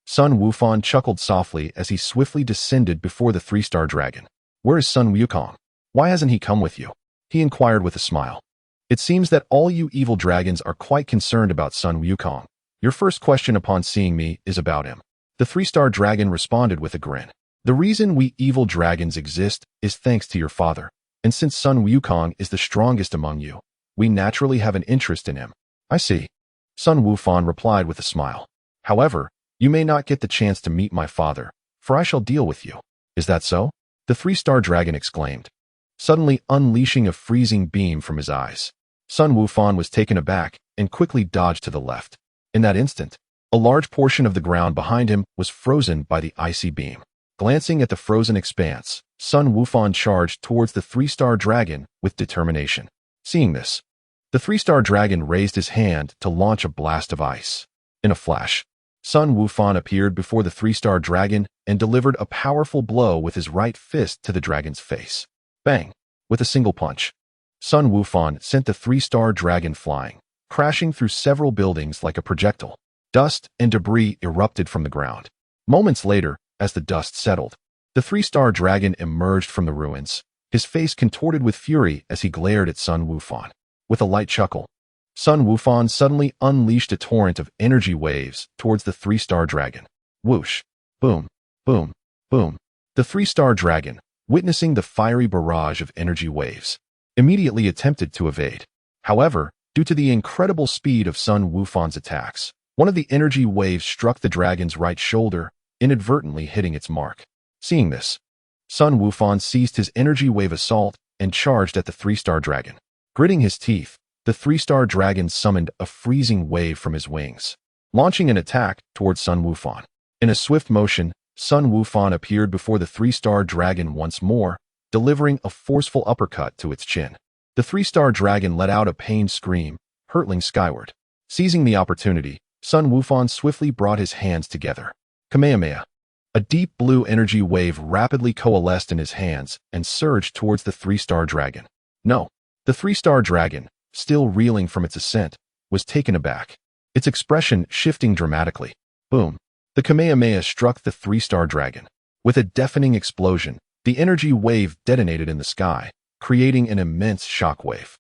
Sun Wukong chuckled softly as he swiftly descended before the 3-star dragon. Where is Sun Wukong? Why hasn't he come with you? He inquired with a smile. It seems that all you evil dragons are quite concerned about Sun Wukong. Your first question upon seeing me is about him. The 3-star dragon responded with a grin. The reason we evil dragons exist is thanks to your father, and since Sun Wukong is the strongest among you, we naturally have an interest in him. I see. Sun Wukong replied with a smile. However, you may not get the chance to meet my father, for I shall deal with you. Is that so? The 3-star dragon exclaimed, suddenly unleashing a freezing beam from his eyes. Sun Wukong was taken aback and quickly dodged to the left. In that instant, a large portion of the ground behind him was frozen by the icy beam. Glancing at the frozen expanse, Sun Wukong charged towards the 3-star dragon with determination. Seeing this, the 3-star dragon raised his hand to launch a blast of ice. In a flash, Sun Wukong appeared before the 3-star dragon and delivered a powerful blow with his right fist to the dragon's face. Bang! With a single punch, Sun Wukong sent the 3-star dragon flying, crashing through several buildings like a projectile. Dust and debris erupted from the ground. Moments later, as the dust settled, the 3-star dragon emerged from the ruins, his face contorted with fury as he glared at Sun Wukong. With a light chuckle, Sun Wukong suddenly unleashed a torrent of energy waves towards the 3-star dragon. Whoosh! Boom! Boom! Boom! The 3-star dragon, witnessing the fiery barrage of energy waves, immediately attempted to evade. However, due to the incredible speed of Sun Wukong's attacks, one of the energy waves struck the dragon's right shoulder, inadvertently hitting its mark. Seeing this, Sun Wukong ceased his energy wave assault and charged at the 3-star dragon. Gritting his teeth, the 3-star dragon summoned a freezing wave from his wings, launching an attack towards Sun Wukong. In a swift motion, Sun Wukong appeared before the 3-star dragon once more, delivering a forceful uppercut to its chin. The 3-star dragon let out a pained scream, hurtling skyward. Seizing the opportunity, Sun Wukong swiftly brought his hands together. Kamehameha. A deep blue energy wave rapidly coalesced in his hands and surged towards the 3-star dragon. No, the 3-star dragon, still reeling from its ascent, was taken aback. its expression shifting dramatically. Boom! The Kamehameha struck the three-star dragon. With a deafening explosion, the energy wave detonated in the sky, creating an immense shockwave.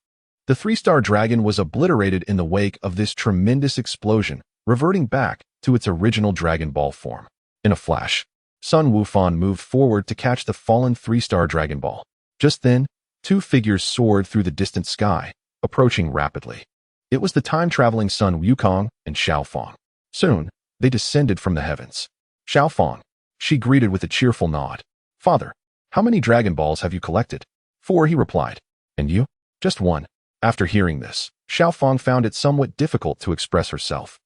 The three-star dragon was obliterated in the wake of this tremendous explosion, reverting back to its original Dragon Ball form. In a flash, Sun Wukong moved forward to catch the fallen three-star Dragon Ball. Just then, two figures soared through the distant sky, approaching rapidly. It was the time-traveling Sun Wukong and Xiaofang. Soon, they descended from the heavens. Xiaofang, she greeted with a cheerful nod. "Father, how many Dragon Balls have you collected?" "4," he replied. "And you?" "Just one." After hearing this, Xiaofang found it somewhat difficult to express herself.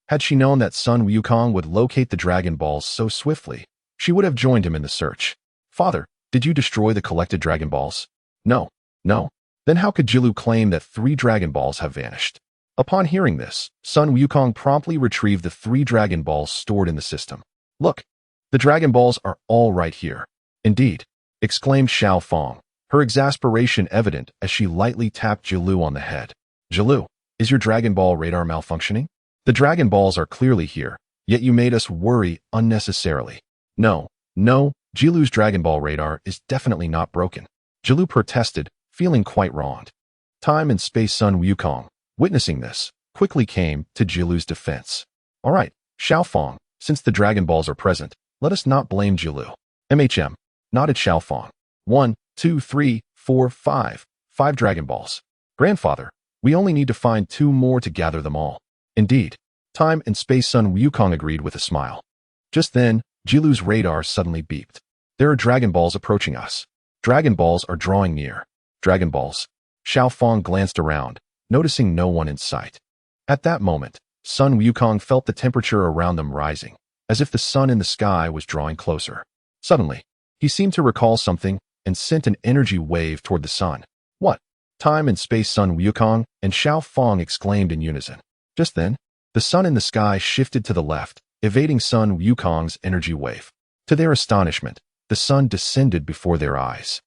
Had she known that Sun Wukong would locate the Dragon Balls so swiftly, she would have joined him in the search. "Father, did you destroy the collected Dragon Balls?" No. Then how could Jilu claim that 3 Dragon Balls have vanished? Upon hearing this, Sun Wukong promptly retrieved the 3 Dragon Balls stored in the system. "Look, the Dragon Balls are all right here." "Indeed," exclaimed Xiaofang, her exasperation evident as she lightly tapped Jilu on the head. "Jilu, is your Dragon Ball radar malfunctioning? The Dragon Balls are clearly here, yet you made us worry unnecessarily." No, Jilu's Dragon Ball radar is definitely not broken," Jilu protested, feeling quite wronged. Time and Space Sun Wukong, witnessing this, quickly came to Jilu's defense. "All right, Xiaofang, since the Dragon Balls are present, let us not blame Jilu." Nodded Xiaofang. 1, 2, 3, 4, 5. 5 Dragon Balls. "Grandfather, we only need to find 2 more to gather them all." "Indeed." Time and Space Sun Wukong agreed with a smile. Just then, Jilu's radar suddenly beeped. "There are Dragon Balls approaching us. Dragon Balls are drawing near." "Dragon Balls." Xiaofang glanced around, noticing no one in sight. At that moment, Sun Wukong felt the temperature around them rising, as if the sun in the sky was drawing closer. Suddenly, he seemed to recall something and sent an energy wave toward the sun. "What?" Time and Space Sun Wukong and Xiaofang exclaimed in unison. Just then, the sun in the sky shifted to the left, evading Sun Wukong's energy wave. To their astonishment, the sun descended before their eyes,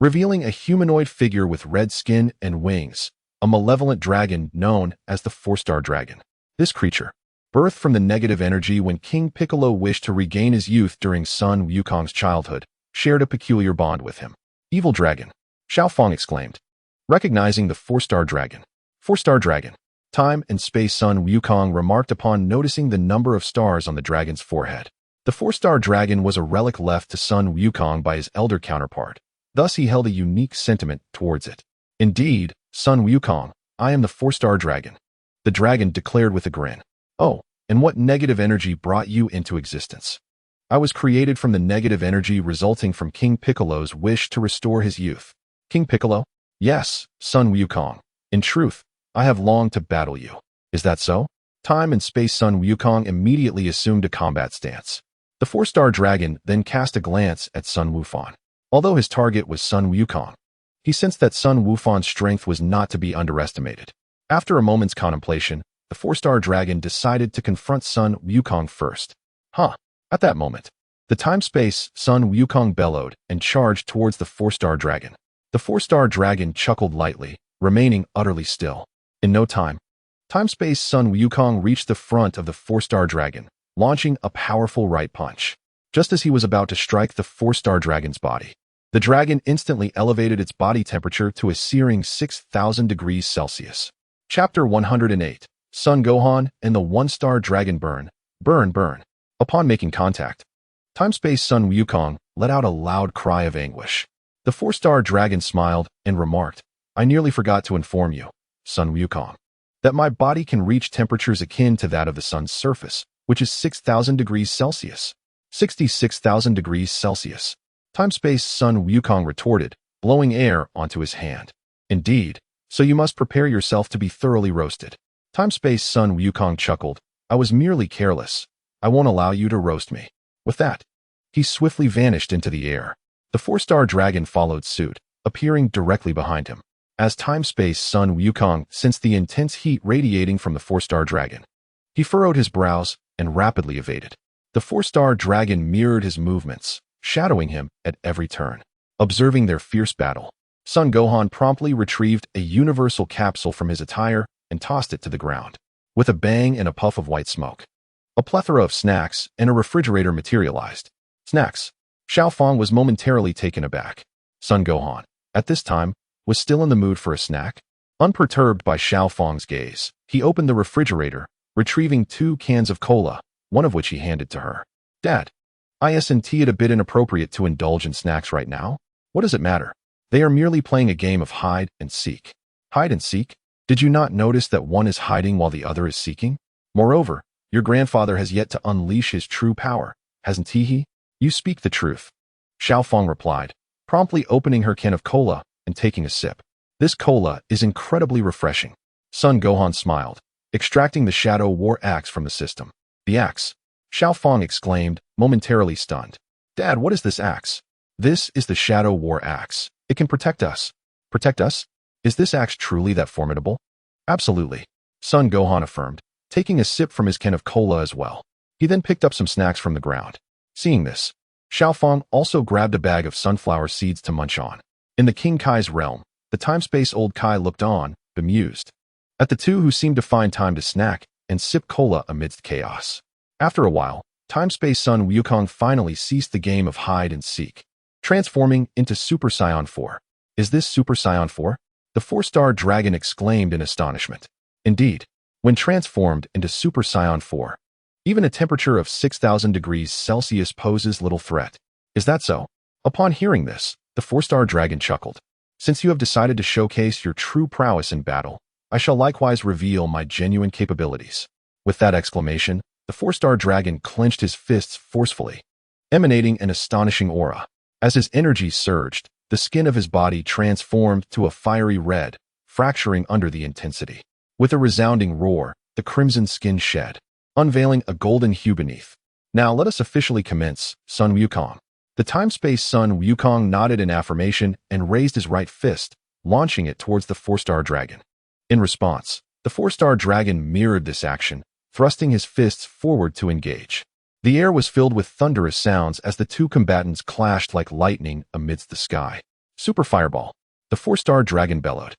revealing a humanoid figure with red skin and wings, a malevolent dragon known as the 4-star dragon. This creature, birthed from the negative energy when King Piccolo wished to regain his youth during Sun Wukong's childhood, shared a peculiar bond with him. "Evil dragon," Xiaofang exclaimed, recognizing the 4-star dragon. 4-star dragon. Time and Space Sun Wukong remarked upon noticing the number of stars on the dragon's forehead. The 4-star dragon was a relic left to Sun Wukong by his elder counterpart. Thus he held a unique sentiment towards it. "Indeed, Sun Wukong, I am the 4-star dragon," the dragon declared with a grin. "Oh, and what negative energy brought you into existence?" "I was created from the negative energy resulting from King Piccolo's wish to restore his youth." "King Piccolo?" "Yes, Sun Wukong. In truth, I have longed to battle you." "Is that so?" Time and Space Sun Wukong immediately assumed a combat stance. The 4-star dragon then cast a glance at Sun Wukong. Although his target was Sun Wukong, he sensed that Sun Wukong's strength was not to be underestimated. After a moment's contemplation, the 4-star dragon decided to confront Sun Wukong first. At that moment, the time-space Sun Wukong bellowed and charged towards the 4-star dragon. The 4-star dragon chuckled lightly, remaining utterly still. In no time, time-space Sun Wukong reached the front of the 4-star dragon, launching a powerful right punch. Just as he was about to strike the 4-star dragon's body, the dragon instantly elevated its body temperature to a searing 6,000 degrees Celsius. Chapter 108. Son Gohan and the 1-star dragon burn. Upon making contact, time-space Sun Wukong let out a loud cry of anguish. The 4-star dragon smiled and remarked, "I nearly forgot to inform you, Sun Wukong, that my body can reach temperatures akin to that of the sun's surface, which is 6,000 degrees Celsius. 66,000 degrees Celsius. Time-space Sun Wukong retorted, blowing air onto his hand. "Indeed, so you must prepare yourself to be thoroughly roasted." Time-space Sun Wukong chuckled, "I was merely careless. I won't allow you to roast me." With that, he swiftly vanished into the air. The 4-star dragon followed suit, appearing directly behind him. As time-space Sun Wukong sensed the intense heat radiating from the 4-star dragon, he furrowed his brows and rapidly evaded. The 4-star dragon mirrored his movements, shadowing him at every turn. Observing their fierce battle, Son Gohan promptly retrieved a universal capsule from his attire and tossed it to the ground. With a bang and a puff of white smoke, a plethora of snacks and a refrigerator materialized. Snacks. Xiao Fang was momentarily taken aback. Son Gohan, at this time, was still in the mood for a snack. Unperturbed by Xiao Fang's gaze, he opened the refrigerator, retrieving 2 cans of cola, one of which he handed to her. Dad, isn't it a bit inappropriate to indulge in snacks right now? What does it matter? They are merely playing a game of hide and seek. Hide and seek? Did you not notice that one is hiding while the other is seeking? Moreover, your grandfather has yet to unleash his true power, hasn't he? You speak the truth. Xiao Fang replied, promptly opening her can of cola and taking a sip. This cola is incredibly refreshing. Son Gohan smiled, extracting the Shadow War axe from the system. The axe? Xiao Fang exclaimed, momentarily stunned. Dad, what is this axe? This is the Shadow War axe. It can protect us. Protect us? Is this axe truly that formidable? Absolutely. Son Gohan affirmed, taking a sip from his can of cola as well. He then picked up some snacks from the ground. Seeing this, Xiao Fang also grabbed a bag of sunflower seeds to munch on. In the King Kai's realm, the time-space old Kai looked on, bemused, at the two who seemed to find time to snack and sip cola amidst chaos. After a while, time-space Son Wukong finally ceased the game of hide and seek, transforming into Super Saiyan 4. Is this Super Saiyan 4? The 4-star dragon exclaimed in astonishment. Indeed, when transformed into Super Saiyan 4, even a temperature of 6,000 degrees Celsius poses little threat. Is that so? Upon hearing this, the 4-star dragon chuckled. Since you have decided to showcase your true prowess in battle, I shall likewise reveal my genuine capabilities. With that exclamation, the 4-star dragon clenched his fists forcefully, emanating an astonishing aura. As his energy surged, the skin of his body transformed to a fiery red, fracturing under the intensity. With a resounding roar, the crimson skin shed, unveiling a golden hue beneath. Now let us officially commence, Son Wukong. The time-space Son Wukong nodded in affirmation and raised his right fist, launching it towards the 4-star dragon. In response, the 4-star dragon mirrored this action, thrusting his fists forward to engage. The air was filled with thunderous sounds as the two combatants clashed like lightning amidst the sky. Super Fireball, the 4-star dragon bellowed,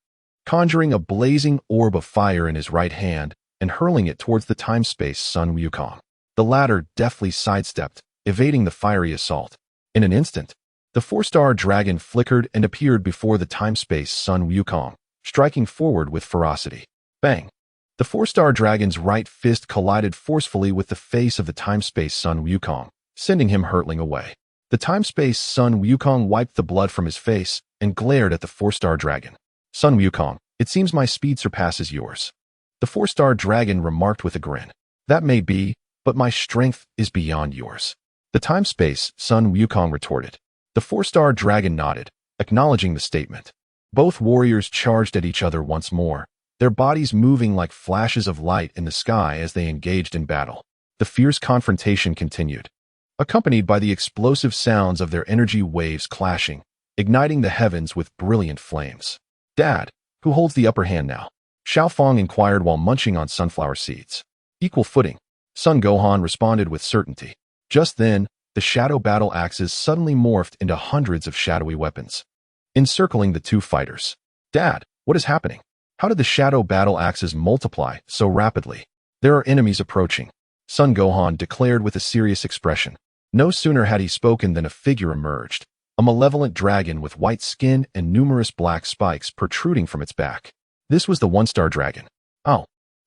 conjuring a blazing orb of fire in his right hand and hurling it towards the time-space Son Wukong. The latter deftly sidestepped, evading the fiery assault. In an instant, the 4-star dragon flickered and appeared before the time-space Son Wukong, striking forward with ferocity. Bang! The 4-star dragon's right fist collided forcefully with the face of the time-space Son Wukong, sending him hurtling away. The time-space Son Wukong wiped the blood from his face and glared at the 4-star dragon. Son Wukong, it seems my speed surpasses yours. The 4-star dragon remarked with a grin. That may be, but my strength is beyond yours. The time-space Son Wukong retorted. The 4-star dragon nodded, acknowledging the statement. Both warriors charged at each other once more, their bodies moving like flashes of light in the sky as they engaged in battle. The fierce confrontation continued, accompanied by the explosive sounds of their energy waves clashing, igniting the heavens with brilliant flames. Dad, who holds the upper hand now? Xiao Fang inquired while munching on sunflower seeds. Equal footing, Son Gohan responded with certainty. Just then, the shadow battle axes suddenly morphed into hundreds of shadowy weapons, encircling the two fighters. Dad, what is happening? How did the shadow battle axes multiply so rapidly? There are enemies approaching, Son Gohan declared with a serious expression. No sooner had he spoken than a figure emerged, a malevolent dragon with white skin and numerous black spikes protruding from its back. This was the 1-star dragon. Oh,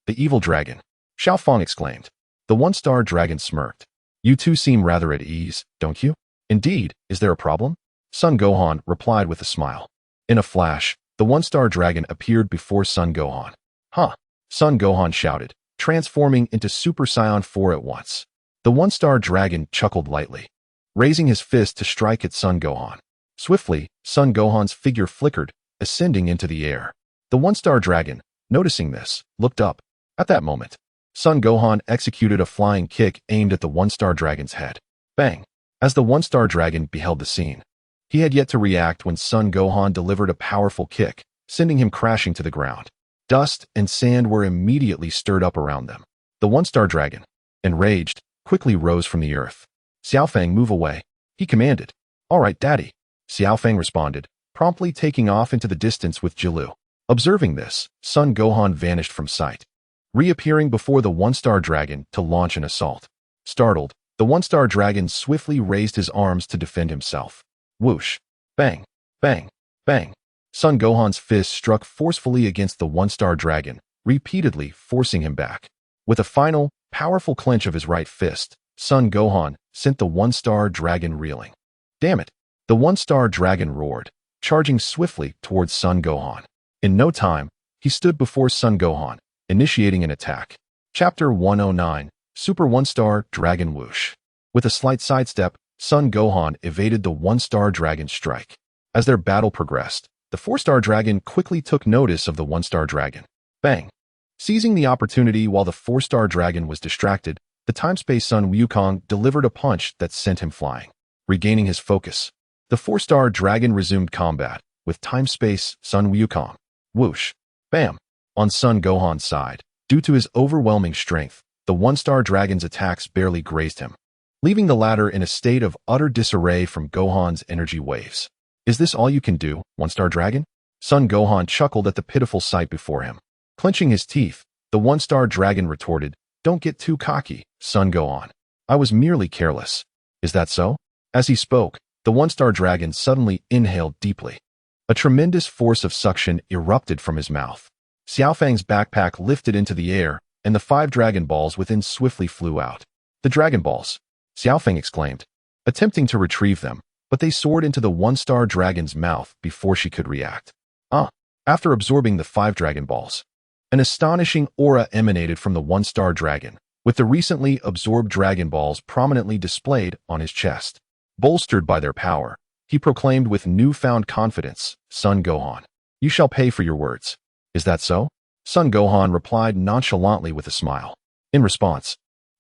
the evil dragon, Xiao Fang exclaimed. The 1-star dragon smirked. You two seem rather at ease, don't you? Indeed, is there a problem? Son Gohan replied with a smile. In a flash, the 1-star dragon appeared before Son Gohan. Huh, Son Gohan shouted, transforming into Super Saiyan 4 at once. The 1-star dragon chuckled lightly, raising his fist to strike at Son Gohan. Swiftly, Son Gohan's figure flickered, ascending into the air. The 1-star dragon, noticing this, looked up. At that moment, Son Gohan executed a flying kick aimed at the 1-star dragon's head. Bang! As the 1-star dragon beheld the scene, he had yet to react when Son Gohan delivered a powerful kick, sending him crashing to the ground. Dust and sand were immediately stirred up around them. The 1-star dragon, enraged, quickly rose from the earth. Xiaofang, move away, he commanded. All right, Daddy, Xiaofang responded, promptly taking off into the distance with Jilu. Observing this, Son Gohan vanished from sight. reappearing before the one-star dragon to launch an assault. Startled, the one-star dragon swiftly raised his arms to defend himself. Whoosh! Bang! Bang! Bang! Son Gohan's fist struck forcefully against the one-star dragon, repeatedly forcing him back. With a final, powerful clench of his right fist, Son Gohan sent the one-star dragon reeling. Damn it! The one-star dragon roared, charging swiftly towards Son Gohan. In no time, he stood before Son Gohan, initiating an attack. Chapter 109, Super One-Star Dragon Whoosh. With a slight sidestep, Son Gohan evaded the one-star dragon's strike. As their battle progressed, the four-star dragon quickly took notice of the one-star dragon. Bang! Seizing the opportunity while the four-star dragon was distracted, the time-space Sun Wukong delivered a punch that sent him flying. Regaining his focus, the four-star dragon resumed combat with time-space Sun Wukong. Whoosh! Bam! On Son Gohan's side, due to his overwhelming strength, the one-star dragon's attacks barely grazed him, leaving the latter in a state of utter disarray from Gohan's energy waves. Is this all you can do, one-star dragon? Son Gohan chuckled at the pitiful sight before him. Clenching his teeth, the one-star dragon retorted, "Don't get too cocky, Son Gohan. I was merely careless." Is that so? As he spoke, the one-star dragon suddenly inhaled deeply. A tremendous force of suction erupted from his mouth. Xiaofang's backpack lifted into the air, and the 5 Dragon Balls within swiftly flew out. "The Dragon Balls!" Xiaofang exclaimed, attempting to retrieve them, but they soared into the one-star dragon's mouth before she could react. After absorbing the 5 Dragon Balls, an astonishing aura emanated from the one-star dragon, with the recently absorbed Dragon Balls prominently displayed on his chest. Bolstered by their power, he proclaimed with newfound confidence, "Son Gohan, you shall pay for your words." Is that so? Son Gohan replied nonchalantly with a smile. In response,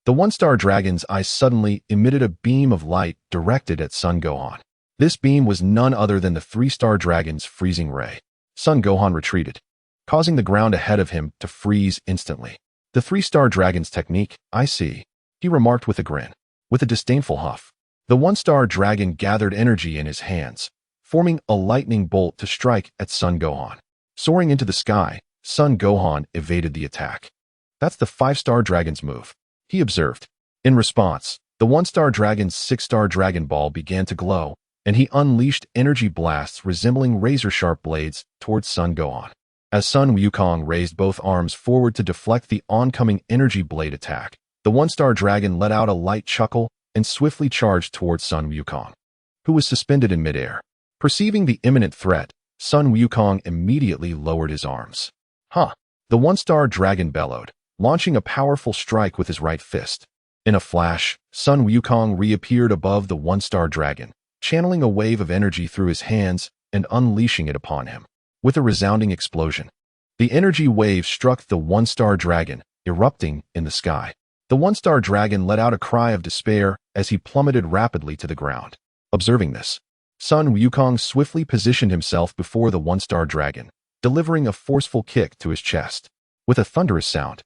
the one-star dragon's eyes suddenly emitted a beam of light directed at Son Gohan. This beam was none other than the 3-star dragon's freezing ray. Son Gohan retreated, causing the ground ahead of him to freeze instantly. "The 3-star dragon's technique, I see," he remarked with a grin. With a disdainful huff, the one-star dragon gathered energy in his hands, forming a lightning bolt to strike at Son Gohan. Soaring into the sky, Son Gohan evaded the attack. "That's the 5-star dragon's move," he observed. In response, the one-star dragon's 6-star Dragon Ball began to glow, and he unleashed energy blasts resembling razor-sharp blades towards Son Gohan. As Sun Wukong raised both arms forward to deflect the oncoming energy blade attack, the one-star dragon let out a light chuckle and swiftly charged towards Sun Wukong, who was suspended in midair. Perceiving the imminent threat, Sun Wukong immediately lowered his arms. The one-star dragon bellowed, launching a powerful strike with his right fist. In a flash, Sun Wukong reappeared above the one-star dragon, channeling a wave of energy through his hands and unleashing it upon him. With a resounding explosion, the energy wave struck the one-star dragon, erupting in the sky. The one-star dragon let out a cry of despair as he plummeted rapidly to the ground. Observing this, Sun Wukong swiftly positioned himself before the one-star dragon, delivering a forceful kick to his chest. With a thunderous sound,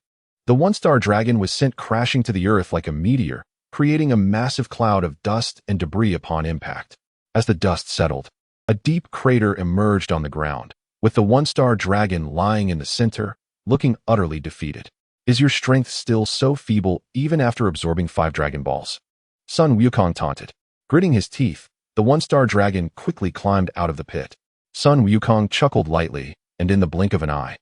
the one-star dragon was sent crashing to the earth like a meteor, creating a massive cloud of dust and debris upon impact. As the dust settled, a deep crater emerged on the ground, with the one-star dragon lying in the center, looking utterly defeated. "Is your strength still so feeble even after absorbing 5 Dragon Balls?" Sun Wukong taunted. Gritting his teeth, the one-star dragon quickly climbed out of the pit. Sun Wukong chuckled lightly, and in the blink of an eye,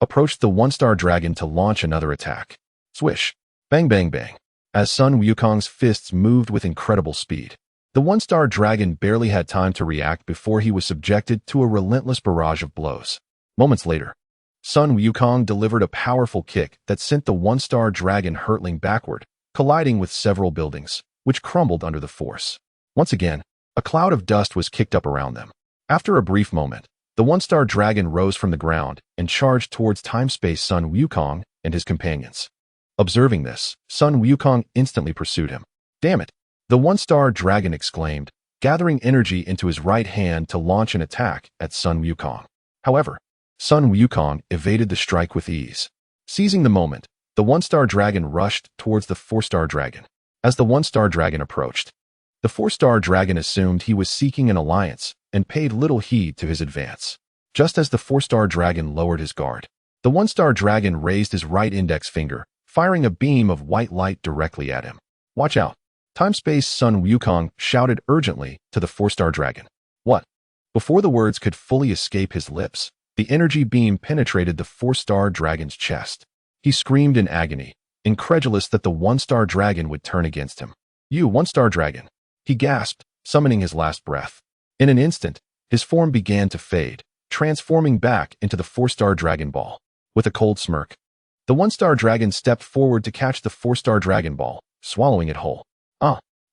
approached the one-star dragon to launch another attack. Swish! Bang bang bang! As Sun Wukong's fists moved with incredible speed, the one-star dragon barely had time to react before he was subjected to a relentless barrage of blows. Moments later, Sun Wukong delivered a powerful kick that sent the one-star dragon hurtling backward, colliding with several buildings, which crumbled under the force. Once again, a cloud of dust was kicked up around them. After a brief moment, the one-star dragon rose from the ground and charged towards time-space Sun Wukong and his companions. Observing this, Sun Wukong instantly pursued him. "Damn it!" the one-star dragon exclaimed, gathering energy into his right hand to launch an attack at Sun Wukong. However, Sun Wukong evaded the strike with ease. Seizing the moment, the one-star dragon rushed towards the 4-star dragon. As the one-star dragon approached, the 4-star dragon assumed he was seeking an alliance and paid little heed to his advance. Just as the 4-star dragon lowered his guard, The one-star dragon raised his right index finger, firing a beam of white light directly at him. Watch out! Time-Space Son Wukong shouted urgently to the four-star dragon. What? Before the words could fully escape his lips, the energy beam penetrated the four-star dragon's chest. He screamed in agony, incredulous that the one-star dragon would turn against him. You, one-star dragon! He gasped, summoning his last breath. In an instant, his form began to fade, transforming back into the four-star Dragon Ball. With a cold smirk, the one-star dragon stepped forward to catch the four-star Dragon Ball, swallowing it whole.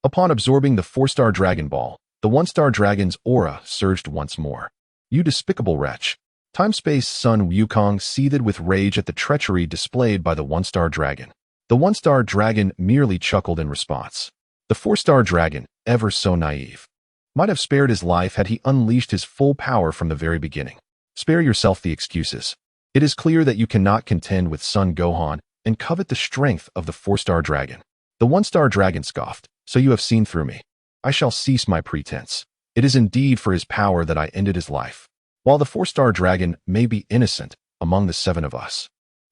Upon absorbing the four-star Dragon Ball, the one-star dragon's aura surged once more. You despicable wretch! Time-Space Son Wukong seethed with rage at the treachery displayed by the one-star dragon. The one-star dragon merely chuckled in response. The four-star dragon, ever so naive, might have spared his life had he unleashed his full power from the very beginning. Spare yourself the excuses. It is clear that you cannot contend with Son Gohan and covet the strength of the four-star dragon. The one-star dragon scoffed. So you have seen through me. I shall cease my pretense. It is indeed for his power that I ended his life. While the four-star dragon may be innocent among the seven of us,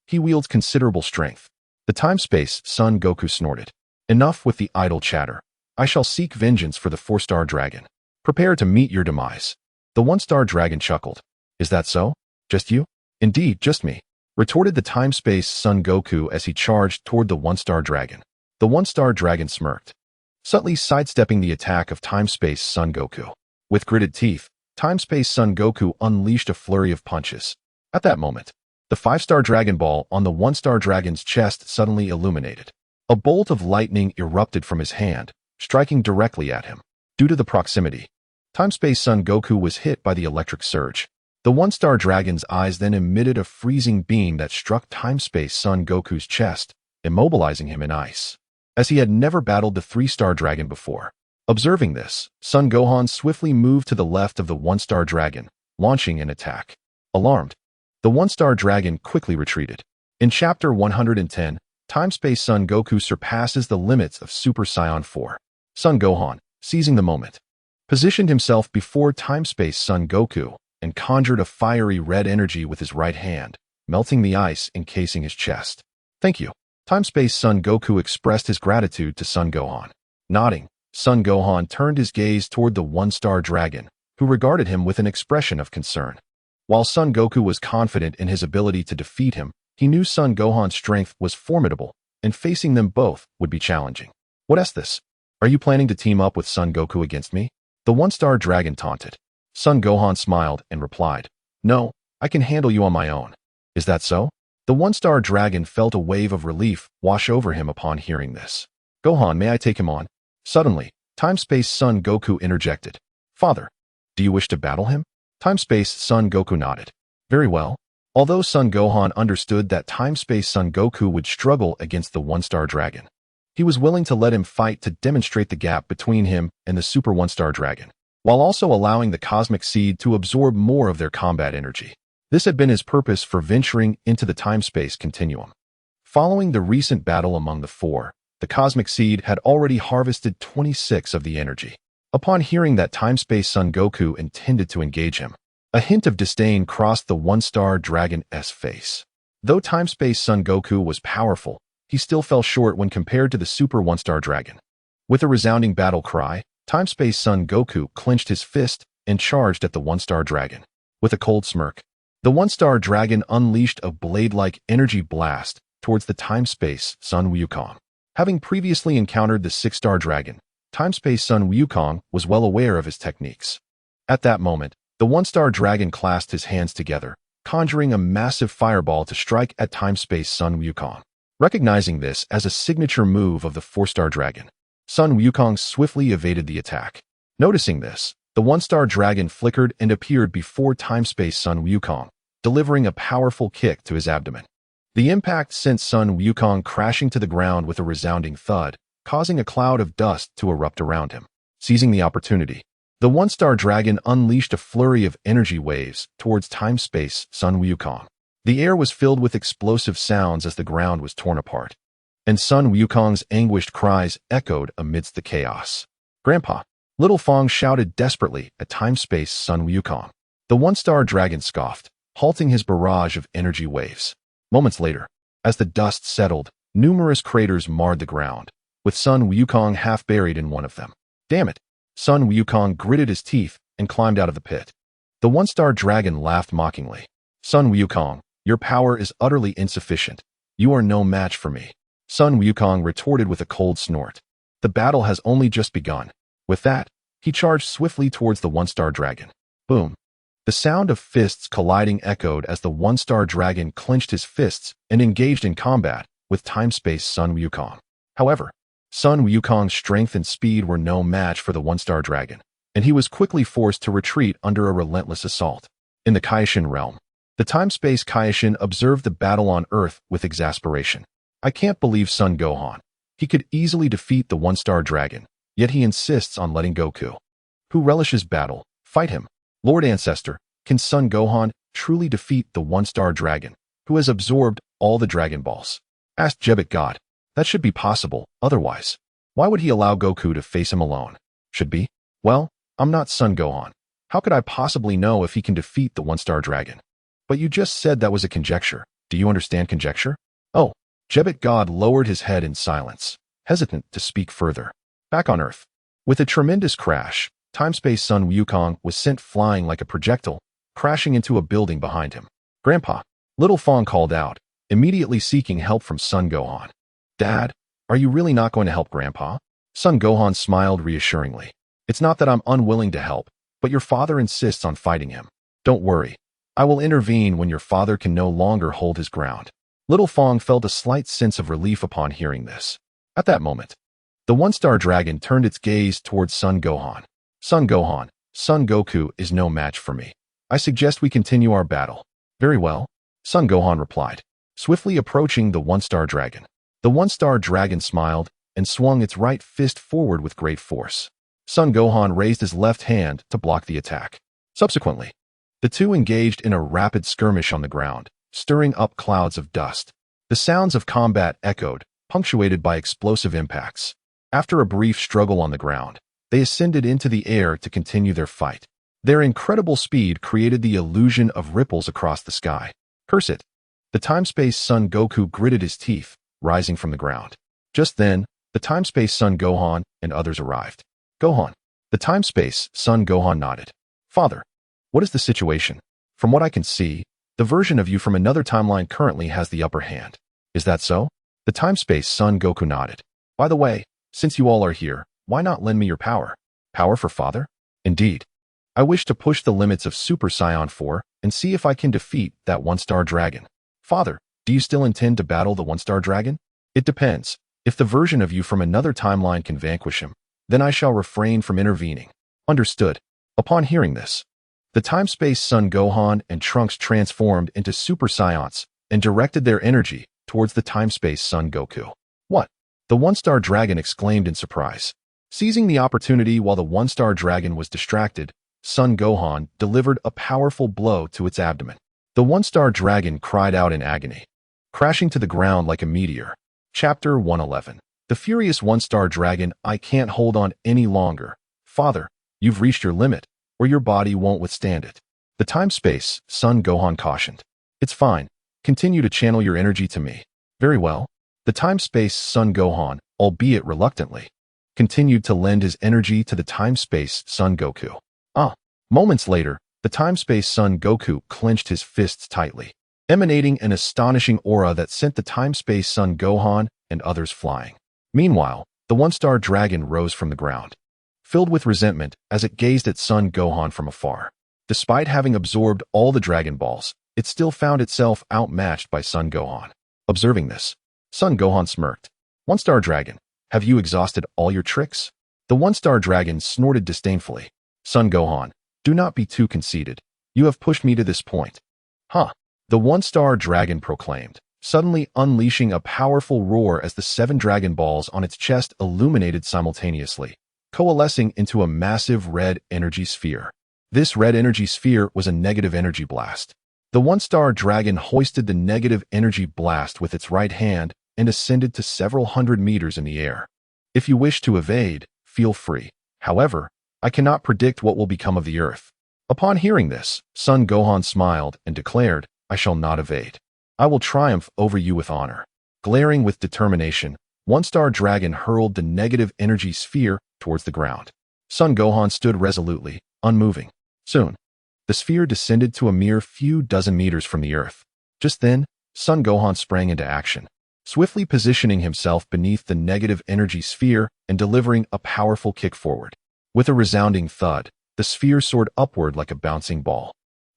he wields considerable strength. The time-space Son Goku snorted. Enough with the idle chatter. I shall seek vengeance for the four-star dragon. Prepare to meet your demise. The one-star dragon chuckled. Is that so? Just you? Indeed, just me, retorted the time-space Son Goku as he charged toward the one-star dragon. The one-star dragon smirked, subtly sidestepping the attack of time-space Son Goku. With gritted teeth, time-space Son Goku unleashed a flurry of punches. At that moment, the five-star Dragon Ball on the one-star dragon's chest suddenly illuminated. A bolt of lightning erupted from his hand, striking directly at him. Due to the proximity, time-space Son Goku was hit by the electric surge. The one-star dragon's eyes then emitted a freezing beam that struck time-space Son Goku's chest, immobilizing him in ice, as he had never battled the three-star dragon before. Observing this, Son Gohan swiftly moved to the left of the one-star dragon, launching an attack. Alarmed, the one-star dragon quickly retreated. In Chapter 110, Time-Space Son Goku surpasses the limits of Super Saiyan 4. Son Gohan, seizing the moment, positioned himself before Time-Space Son Goku and conjured a fiery red energy with his right hand, melting the ice encasing his chest. Thank you. Time-Space Son Goku expressed his gratitude to Son Gohan. Nodding, Son Gohan turned his gaze toward the one-star dragon, who regarded him with an expression of concern. While Son Goku was confident in his ability to defeat him, he knew Son Gohan's strength was formidable, and facing them both would be challenging. What's this? Are you planning to team up with Son Goku against me? The one-star dragon taunted. Son Gohan smiled and replied, No, I can handle you on my own. Is that so? The one-star dragon felt a wave of relief wash over him upon hearing this. Gohan, may I take him on? Suddenly, Time-Space Son Goku interjected. Father, do you wish to battle him? Time-Space Son Goku nodded. Very well. Although Son Gohan understood that Time-Space Son Goku would struggle against the one-star dragon, he was willing to let him fight to demonstrate the gap between him and the Super One-Star Dragon, while also allowing the Cosmic Seed to absorb more of their combat energy. This had been his purpose for venturing into the time-space continuum. Following the recent battle among the four, the Cosmic Seed had already harvested 26 of the energy. Upon hearing that Time-Space Son Goku intended to engage him, a hint of disdain crossed the one-star dragon's face. Though Time-Space Son Goku was powerful, he still fell short when compared to the Super One-Star Dragon. With a resounding battle cry, Time-Space Son Goku clenched his fist and charged at the one-star dragon. With a cold smirk, the one-star dragon unleashed a blade-like energy blast towards the time-space Son Wukong. Having previously encountered the six-star dragon, time-space Son Wukong was well aware of his techniques. At that moment, the one-star dragon clasped his hands together, conjuring a massive fireball to strike at time-space Son Wukong. Recognizing this as a signature move of the four-star dragon, Son Wukong swiftly evaded the attack. Noticing this, the one-star dragon flickered and appeared before time-space Son Wukong, delivering a powerful kick to his abdomen. The impact sent Son Wukong crashing to the ground with a resounding thud, causing a cloud of dust to erupt around him. Seizing the opportunity, the one-star dragon unleashed a flurry of energy waves towards time-space Son Wukong. The air was filled with explosive sounds as the ground was torn apart, and Son Wukong's anguished cries echoed amidst the chaos. Grandpa! Little Fong shouted desperately at time-space Son Wukong. The one-star dragon scoffed. halting his barrage of energy waves. Moments later, as the dust settled, numerous craters marred the ground, with Sun Wukong half buried in one of them. Damn it! Sun Wukong gritted his teeth and climbed out of the pit. The one-star dragon laughed mockingly. Sun Wukong, your power is utterly insufficient. You are no match for me. Sun Wukong retorted with a cold snort. The battle has only just begun. With that, he charged swiftly towards the one-star dragon. Boom! The sound of fists colliding echoed as the one-star dragon clenched his fists and engaged in combat with time-space Sun Wukong. However, Sun Wukong's strength and speed were no match for the one-star dragon, and he was quickly forced to retreat under a relentless assault. In the Kaishin realm, the time-space Kaishin observed the battle on Earth with exasperation. I can't believe Son Gohan. He could easily defeat the one-star dragon, yet he insists on letting Goku, who relishes battle, fight him. Lord Ancestor, can Son Gohan truly defeat the one-star dragon, who has absorbed all the Dragon Balls? Asked Jebit God. That should be possible, otherwise, why would he allow Goku to face him alone? Should be? Well, I'm not Son Gohan. How could I possibly know if he can defeat the one-star dragon? But you just said that was a conjecture. Do you understand conjecture? Oh, Jebit God lowered his head in silence, hesitant to speak further. Back on Earth, with a tremendous crash, time-space Sun Wukong was sent flying like a projectile, crashing into a building behind him. Grandpa, Little Fong called out, immediately seeking help from Son Gohan. Dad, are you really not going to help Grandpa? Son Gohan smiled reassuringly. It's not that I'm unwilling to help, but your father insists on fighting him. Don't worry. I will intervene when your father can no longer hold his ground. Little Fong felt a slight sense of relief upon hearing this. At that moment, the one-star dragon turned its gaze towards Son Gohan. Son Gohan, Son Goku is no match for me. I suggest we continue our battle. Very well, Son Gohan replied, swiftly approaching the one-star dragon. The one-star dragon smiled and swung its right fist forward with great force. Son Gohan raised his left hand to block the attack. Subsequently, the two engaged in a rapid skirmish on the ground, stirring up clouds of dust. The sounds of combat echoed, punctuated by explosive impacts. After a brief struggle on the ground, they ascended into the air to continue their fight. Their incredible speed created the illusion of ripples across the sky. Curse it! The time-space Son Goku gritted his teeth, rising from the ground. Just then, the time-space Son Gohan and others arrived. Gohan. The time-space Son Gohan nodded. Father, what is the situation? From what I can see, the version of you from another timeline currently has the upper hand. Is that so? The time-space Son Goku nodded. By the way, since you all are here, why not lend me your power? Power for father? Indeed. I wish to push the limits of Super Saiyan 4 and see if I can defeat that one-star dragon. Father, do you still intend to battle the one-star dragon? It depends. If the version of you from another timeline can vanquish him, then I shall refrain from intervening. Understood. Upon hearing this, the time-space Son Gohan and Trunks transformed into Super Saiyans and directed their energy towards the time-space Son Goku. What? The one-star dragon exclaimed in surprise. Seizing the opportunity while the one-star dragon was distracted, Son Gohan delivered a powerful blow to its abdomen. The one-star dragon cried out in agony, crashing to the ground like a meteor. Chapter 111. The furious one-star dragon. I can't hold on any longer. Father, you've reached your limit, or your body won't withstand it. The time-space Son Gohan cautioned. It's fine. Continue to channel your energy to me. Very well. The time-space Son Gohan, albeit reluctantly, continued to lend his energy to the time-space Son Goku. Moments later, the time-space Son Goku clenched his fists tightly, emanating an astonishing aura that sent the time-space Son Gohan and others flying. Meanwhile, the one-star dragon rose from the ground, filled with resentment as it gazed at Son Gohan from afar. Despite having absorbed all the Dragon Balls, it still found itself outmatched by Son Gohan. Observing this, Son Gohan smirked. One-star dragon, have you exhausted all your tricks? The one-star dragon snorted disdainfully. Son Gohan, do not be too conceited. You have pushed me to this point. The one-star dragon proclaimed, suddenly unleashing a powerful roar as the 7 Dragon Balls on its chest illuminated simultaneously, coalescing into a massive red energy sphere. This red energy sphere was a negative energy blast. The one-star dragon hoisted the negative energy blast with its right hand and ascended to several hundred meters in the air. If you wish to evade, feel free. However, I cannot predict what will become of the Earth. Upon hearing this, Son Gohan smiled and declared, "I shall not evade. I will triumph over you with honor." Glaring with determination, One-Star Dragon hurled the negative energy sphere towards the ground. Son Gohan stood resolutely, unmoving. Soon, the sphere descended to a mere few dozen meters from the earth. Just then, Son Gohan sprang into action, swiftly positioning himself beneath the negative energy sphere and delivering a powerful kick forward. With a resounding thud, the sphere soared upward like a bouncing ball,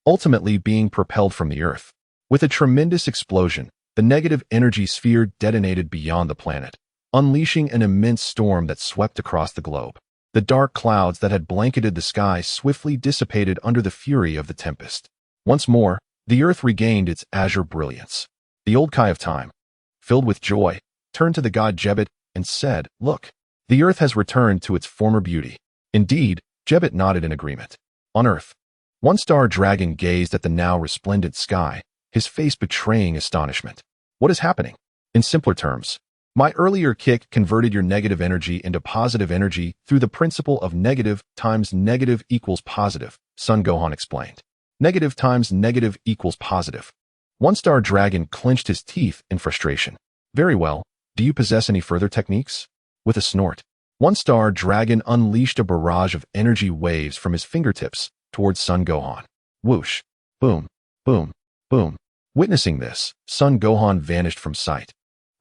ultimately being propelled from the earth. With a tremendous explosion, the negative energy sphere detonated beyond the planet, unleashing an immense storm that swept across the globe. The dark clouds that had blanketed the sky swiftly dissipated under the fury of the tempest. Once more, the earth regained its azure brilliance. The old Kai of Time, filled with joy, turned to the god Jebet and said, "Look, the earth has returned to its former beauty." Indeed, Jebet nodded in agreement. On earth, One-Star Dragon gazed at the now resplendent sky, his face betraying astonishment. "What is happening?" In simpler terms, my earlier kick converted your negative energy into positive energy through the principle of negative times negative equals positive, Son Gohan explained. Negative times negative equals positive. One-Star Dragon clenched his teeth in frustration. "Very well, do you possess any further techniques?" With a snort, One-Star Dragon unleashed a barrage of energy waves from his fingertips towards Son Gohan. Whoosh! Boom! Boom! Boom! Witnessing this, Son Gohan vanished from sight,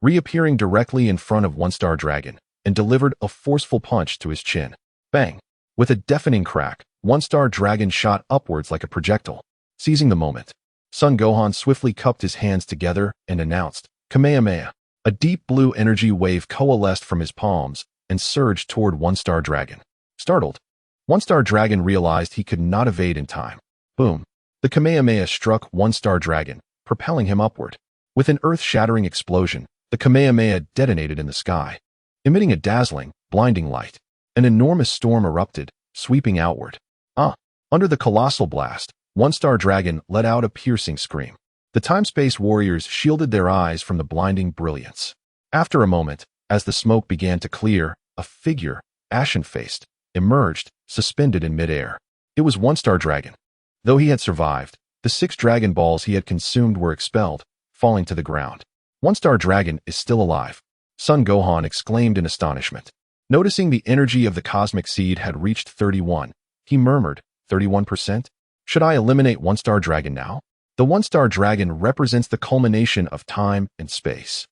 reappearing directly in front of One-Star Dragon, and delivered a forceful punch to his chin. Bang! With a deafening crack, One-Star Dragon shot upwards like a projectile. Seizing the moment, Son Gohan swiftly cupped his hands together and announced, "Kamehameha." A deep blue energy wave coalesced from his palms and surged toward One-Star Dragon. Startled, One-Star Dragon realized he could not evade in time. Boom! The Kamehameha struck One-Star Dragon, propelling him upward. With an earth-shattering explosion, the Kamehameha detonated in the sky, emitting a dazzling, blinding light. An enormous storm erupted, sweeping outward. Under the colossal blast, One-Star Dragon let out a piercing scream. The time-space warriors shielded their eyes from the blinding brilliance. After a moment, as the smoke began to clear, a figure, ashen-faced, emerged, suspended in midair. It was One-Star Dragon. Though he had survived, the 6 Dragon Balls he had consumed were expelled, falling to the ground. One-Star Dragon is still alive, Son Gohan exclaimed in astonishment. Noticing the energy of the cosmic seed had reached 31, he murmured, 31%? Should I eliminate One-Star Dragon now? The One-Star Dragon represents the culmination of time and space.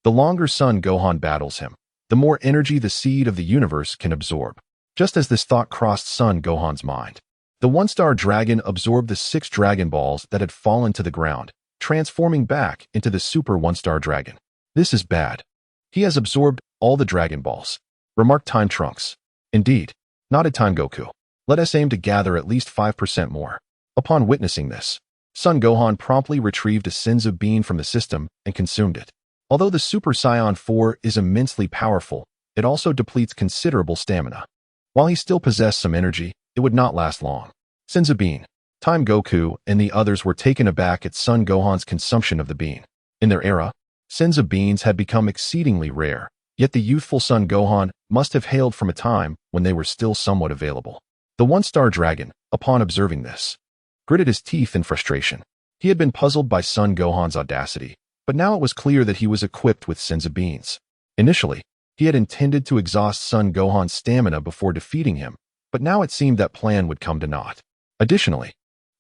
The longer Son Gohan battles him, the more energy the seed of the universe can absorb. Just as this thought crossed Son Gohan's mind, the One-Star Dragon absorbed the 6 Dragon Balls that had fallen to the ground, transforming back into the Super One-Star Dragon. "This is bad. He has absorbed all the Dragon Balls," remarked Time Trunks. "Indeed," nodded Time Goku. "Let us aim to gather at least 5% more." Upon witnessing this, Son Gohan promptly retrieved a Senzu bean from the system and consumed it. Although the Super Saiyan 4 is immensely powerful, it also depletes considerable stamina. While he still possessed some energy, it would not last long. Senzu bean. Time Goku and the others were taken aback at Son Gohan's consumption of the bean. In their era, Senzu beans had become exceedingly rare, yet the youthful Son Gohan must have hailed from a time when they were still somewhat available. The One-Star Dragon, upon observing this, gritted his teeth in frustration. He had been puzzled by Son Gohan's audacity, but now it was clear that he was equipped with Senzu beans. Initially, he had intended to exhaust Son Gohan's stamina before defeating him, but now it seemed that plan would come to naught. Additionally,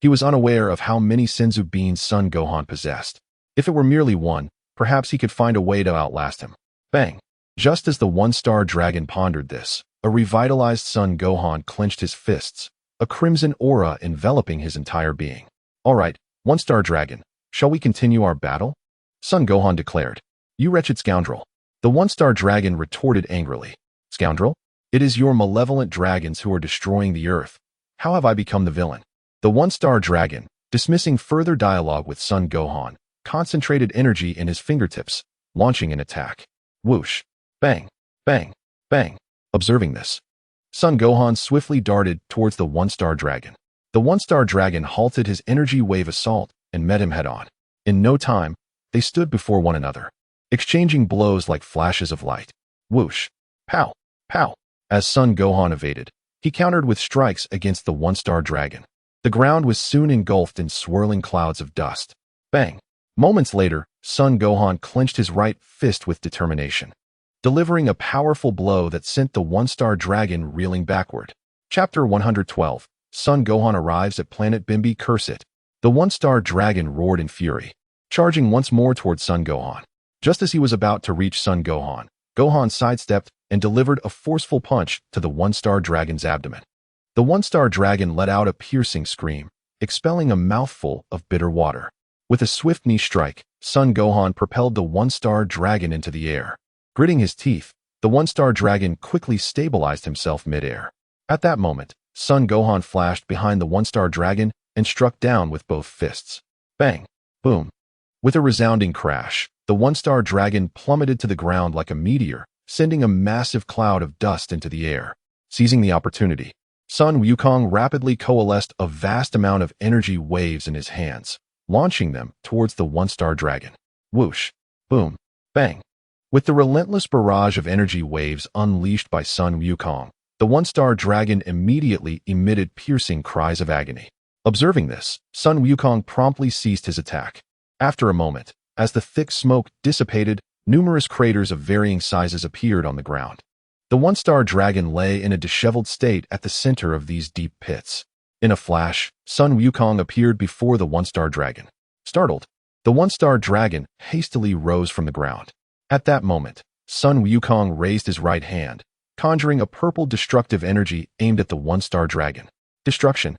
he was unaware of how many Senzu beans Son Gohan possessed. If it were merely one, perhaps he could find a way to outlast him. Bang! Just as the One-Star Dragon pondered this, a revitalized Son Gohan clenched his fists, a crimson aura enveloping his entire being. "All right, One-Star Dragon, shall we continue our battle?" Son Gohan declared. "You wretched scoundrel." The One-Star Dragon retorted angrily. "Scoundrel? It is your malevolent dragons who are destroying the earth. How have I become the villain?" The One-Star Dragon, dismissing further dialogue with Son Gohan, concentrated energy in his fingertips, launching an attack. Whoosh! Bang! Bang! Bang! Observing this, Son Gohan swiftly darted towards the One-Star Dragon. The One-Star Dragon halted his energy wave assault and met him head-on. In no time, they stood before one another, exchanging blows like flashes of light. Whoosh! Pow! Pow! As Son Gohan evaded, he countered with strikes against the One-Star Dragon. The ground was soon engulfed in swirling clouds of dust. Bang! Moments later, Son Gohan clenched his right fist with determination, delivering a powerful blow that sent the one-star dragon reeling backward. Chapter 112. Son Gohan arrives at planet Bimbi. Curse it! The one-star dragon roared in fury, charging once more towards Son Gohan. Just as he was about to reach Son Gohan, Gohan sidestepped and delivered a forceful punch to the one-star dragon's abdomen. The one-star dragon let out a piercing scream, expelling a mouthful of bitter water. With a swift knee strike, Son Gohan propelled the one-star dragon into the air. Gritting his teeth, the one-star dragon quickly stabilized himself mid-air. At that moment, Son Gohan flashed behind the one-star dragon and struck down with both fists. Bang! Boom! With a resounding crash, the one-star dragon plummeted to the ground like a meteor, sending a massive cloud of dust into the air. Seizing the opportunity, Sun Wukong rapidly coalesced a vast amount of energy waves in his hands, launching them towards the one-star dragon. Whoosh! Boom! Bang! With the relentless barrage of energy waves unleashed by Sun Wukong, the one-star dragon immediately emitted piercing cries of agony. Observing this, Sun Wukong promptly ceased his attack. After a moment, as the thick smoke dissipated, numerous craters of varying sizes appeared on the ground. The one-star dragon lay in a disheveled state at the center of these deep pits. In a flash, Sun Wukong appeared before the one-star dragon. Startled, the one-star dragon hastily rose from the ground. At that moment, Sun Wukong raised his right hand, conjuring a purple destructive energy aimed at the one-star dragon. Destruction.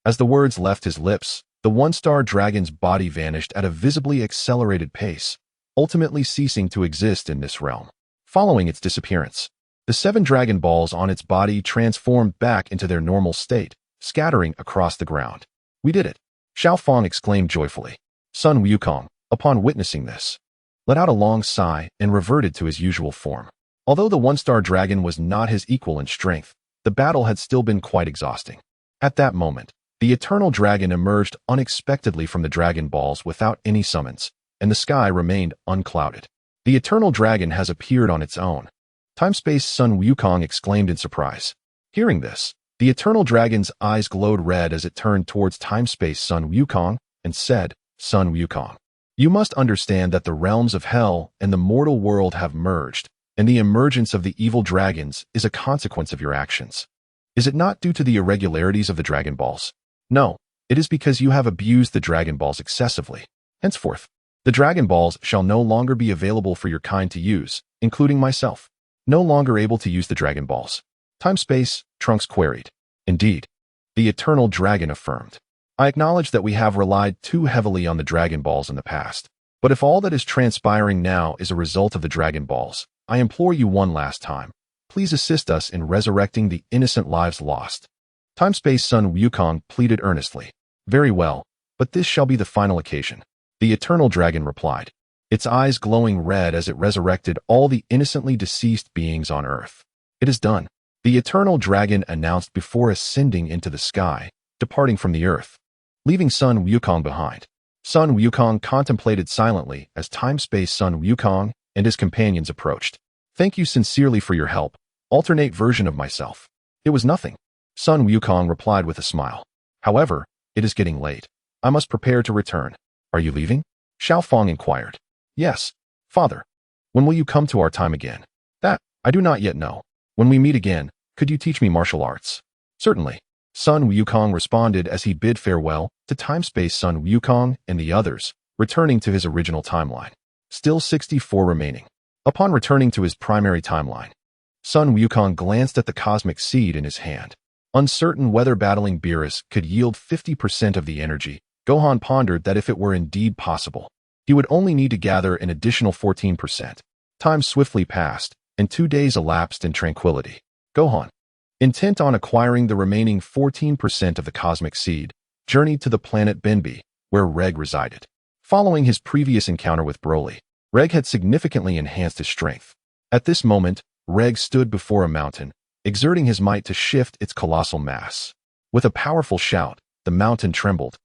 As the words left his lips, the one-star dragon's body vanished at a visibly accelerated pace, ultimately ceasing to exist in this realm. Following its disappearance, the 7 Dragon Balls on its body transformed back into their normal state, scattering across the ground. We did it! Xiao Fang exclaimed joyfully. Sun Wukong, upon witnessing this, let out a long sigh and reverted to his usual form. Although the one-star dragon was not his equal in strength, the battle had still been quite exhausting. At that moment, the Eternal Dragon emerged unexpectedly from the Dragon Balls without any summons, and the sky remained unclouded. The Eternal Dragon has appeared on its own. Time-Space Sun Wukong exclaimed in surprise. Hearing this, the Eternal Dragon's eyes glowed red as it turned towards Time-Space Sun Wukong and said, Sun Wukong, you must understand that the realms of hell and the mortal world have merged, and the emergence of the evil dragons is a consequence of your actions. Is it not due to the irregularities of the Dragon Balls? No, it is because you have abused the Dragon Balls excessively. Henceforth, the Dragon Balls shall no longer be available for your kind to use, including myself. No longer able to use the Dragon Balls. Time-Space, Trunks queried. Indeed, the Eternal Dragon affirmed. I acknowledge that we have relied too heavily on the Dragon Balls in the past. But if all that is transpiring now is a result of the Dragon Balls, I implore you one last time. Please assist us in resurrecting the innocent lives lost. Time-Space Sun Wukong pleaded earnestly. Very well, but this shall be the final occasion. The Eternal Dragon replied, its eyes glowing red as it resurrected all the innocently deceased beings on Earth. It is done. The Eternal Dragon announced before ascending into the sky, departing from the Earth, leaving Sun Wukong behind. Sun Wukong contemplated silently as Time-Space Sun Wukong and his companions approached. Thank you sincerely for your help. Alternate version of myself. It was nothing. Sun Wukong replied with a smile. However, it is getting late. I must prepare to return. Are you leaving? Xiao Fang inquired. Yes, father. When will you come to our time again? That, I do not yet know. When we meet again, could you teach me martial arts? Certainly. Sun Wukong responded as he bid farewell to Time-Space Sun Wukong and the others, returning to his original timeline. Still 64 remaining. Upon returning to his primary timeline, Sun Wukong glanced at the cosmic seed in his hand. Uncertain whether battling Beerus could yield 50% of the energy, Gohan pondered that if it were indeed possible, he would only need to gather an additional 14%. Time swiftly passed, and 2 days elapsed in tranquility. Gohan, intent on acquiring the remaining 14% of the cosmic seed, journeyed to the planet Bimbi, where Reg resided. Following his previous encounter with Broly, Reg had significantly enhanced his strength. At this moment, Reg stood before a mountain, exerting his might to shift its colossal mass. With a powerful shout, the mountain trembled,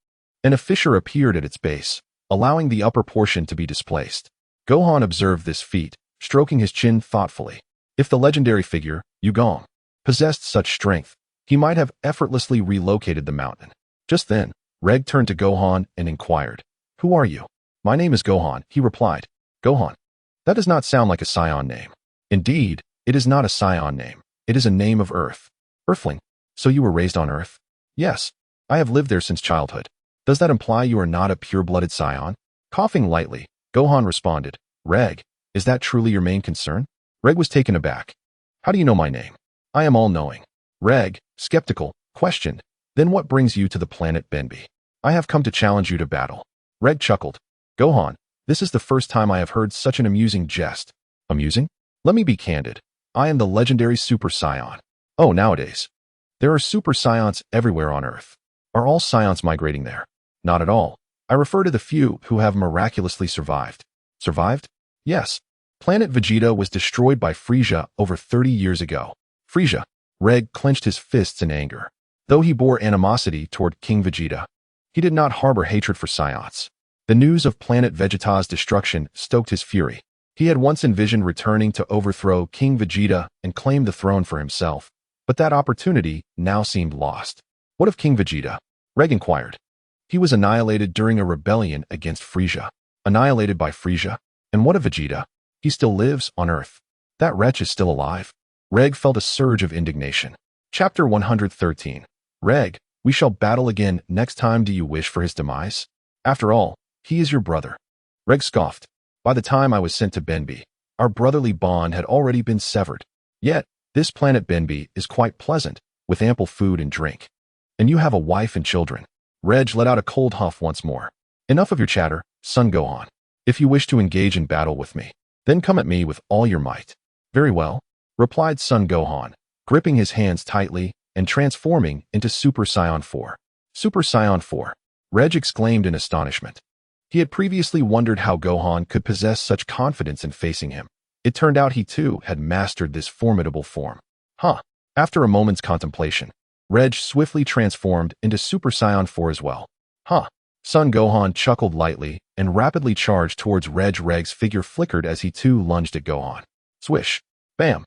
and a fissure appeared at its base, allowing the upper portion to be displaced. Gohan observed this feat, stroking his chin thoughtfully. If the legendary figure, Yugong, possessed such strength, he might have effortlessly relocated the mountain. Just then, Reg turned to Gohan and inquired, "Who are you?" "My name is Gohan," he replied. "Gohan? That does not sound like a Scion name." "Indeed, it is not a Scion name. It is a name of Earth." "Earthling? So you were raised on Earth?" "Yes, I have lived there since childhood." "Does that imply you are not a pure-blooded Scion?" Coughing lightly, Gohan responded, "Reg, is that truly your main concern?" Reg was taken aback. "How do you know my name?" "I am all-knowing." Reg, skeptical, questioned, "Then what brings you to the planet Benbi?" "I have come to challenge you to battle." Reg chuckled. "Gohan, this is the first time I have heard such an amusing jest." "Amusing? Let me be candid. I am the legendary Super Saiyan." "Oh, nowadays. There are Super Saiyans everywhere on Earth. Are all Saiyans migrating there?" "Not at all. I refer to the few who have miraculously survived." "Survived?" "Yes. Planet Vegeta was destroyed by Frieza over 30 years ago." "Frieza?" Reg clenched his fists in anger. Though he bore animosity toward King Vegeta, he did not harbor hatred for Saiyans. The news of planet Vegeta's destruction stoked his fury. He had once envisioned returning to overthrow King Vegeta and claim the throne for himself, but that opportunity now seemed lost. "What of King Vegeta?" Reg inquired. "He was annihilated during a rebellion against Frieza." "Annihilated by Frieza? And what of Vegeta? He still lives on Earth." "That wretch is still alive." Reg felt a surge of indignation. Chapter 113. Reg, we shall battle again next time. Do you wish for his demise? After all, he is your brother. Reg scoffed. By the time I was sent to Benbi, our brotherly bond had already been severed. Yet, this planet Benbi is quite pleasant, with ample food and drink. And you have a wife and children. Reg let out a cold huff once more. Enough of your chatter, Son Gohan. If you wish to engage in battle with me, then come at me with all your might. Very well, replied Son Gohan, gripping his hands tightly and transforming into Super Saiyan 4. Super Saiyan 4, Reg exclaimed in astonishment. He had previously wondered how Gohan could possess such confidence in facing him. It turned out he too had mastered this formidable form. After a moment's contemplation, Reg swiftly transformed into Super Saiyan 4 as well. Son Gohan chuckled lightly and rapidly charged towards Reg. Reg's figure flickered as he too lunged at Gohan. Swish! Bam!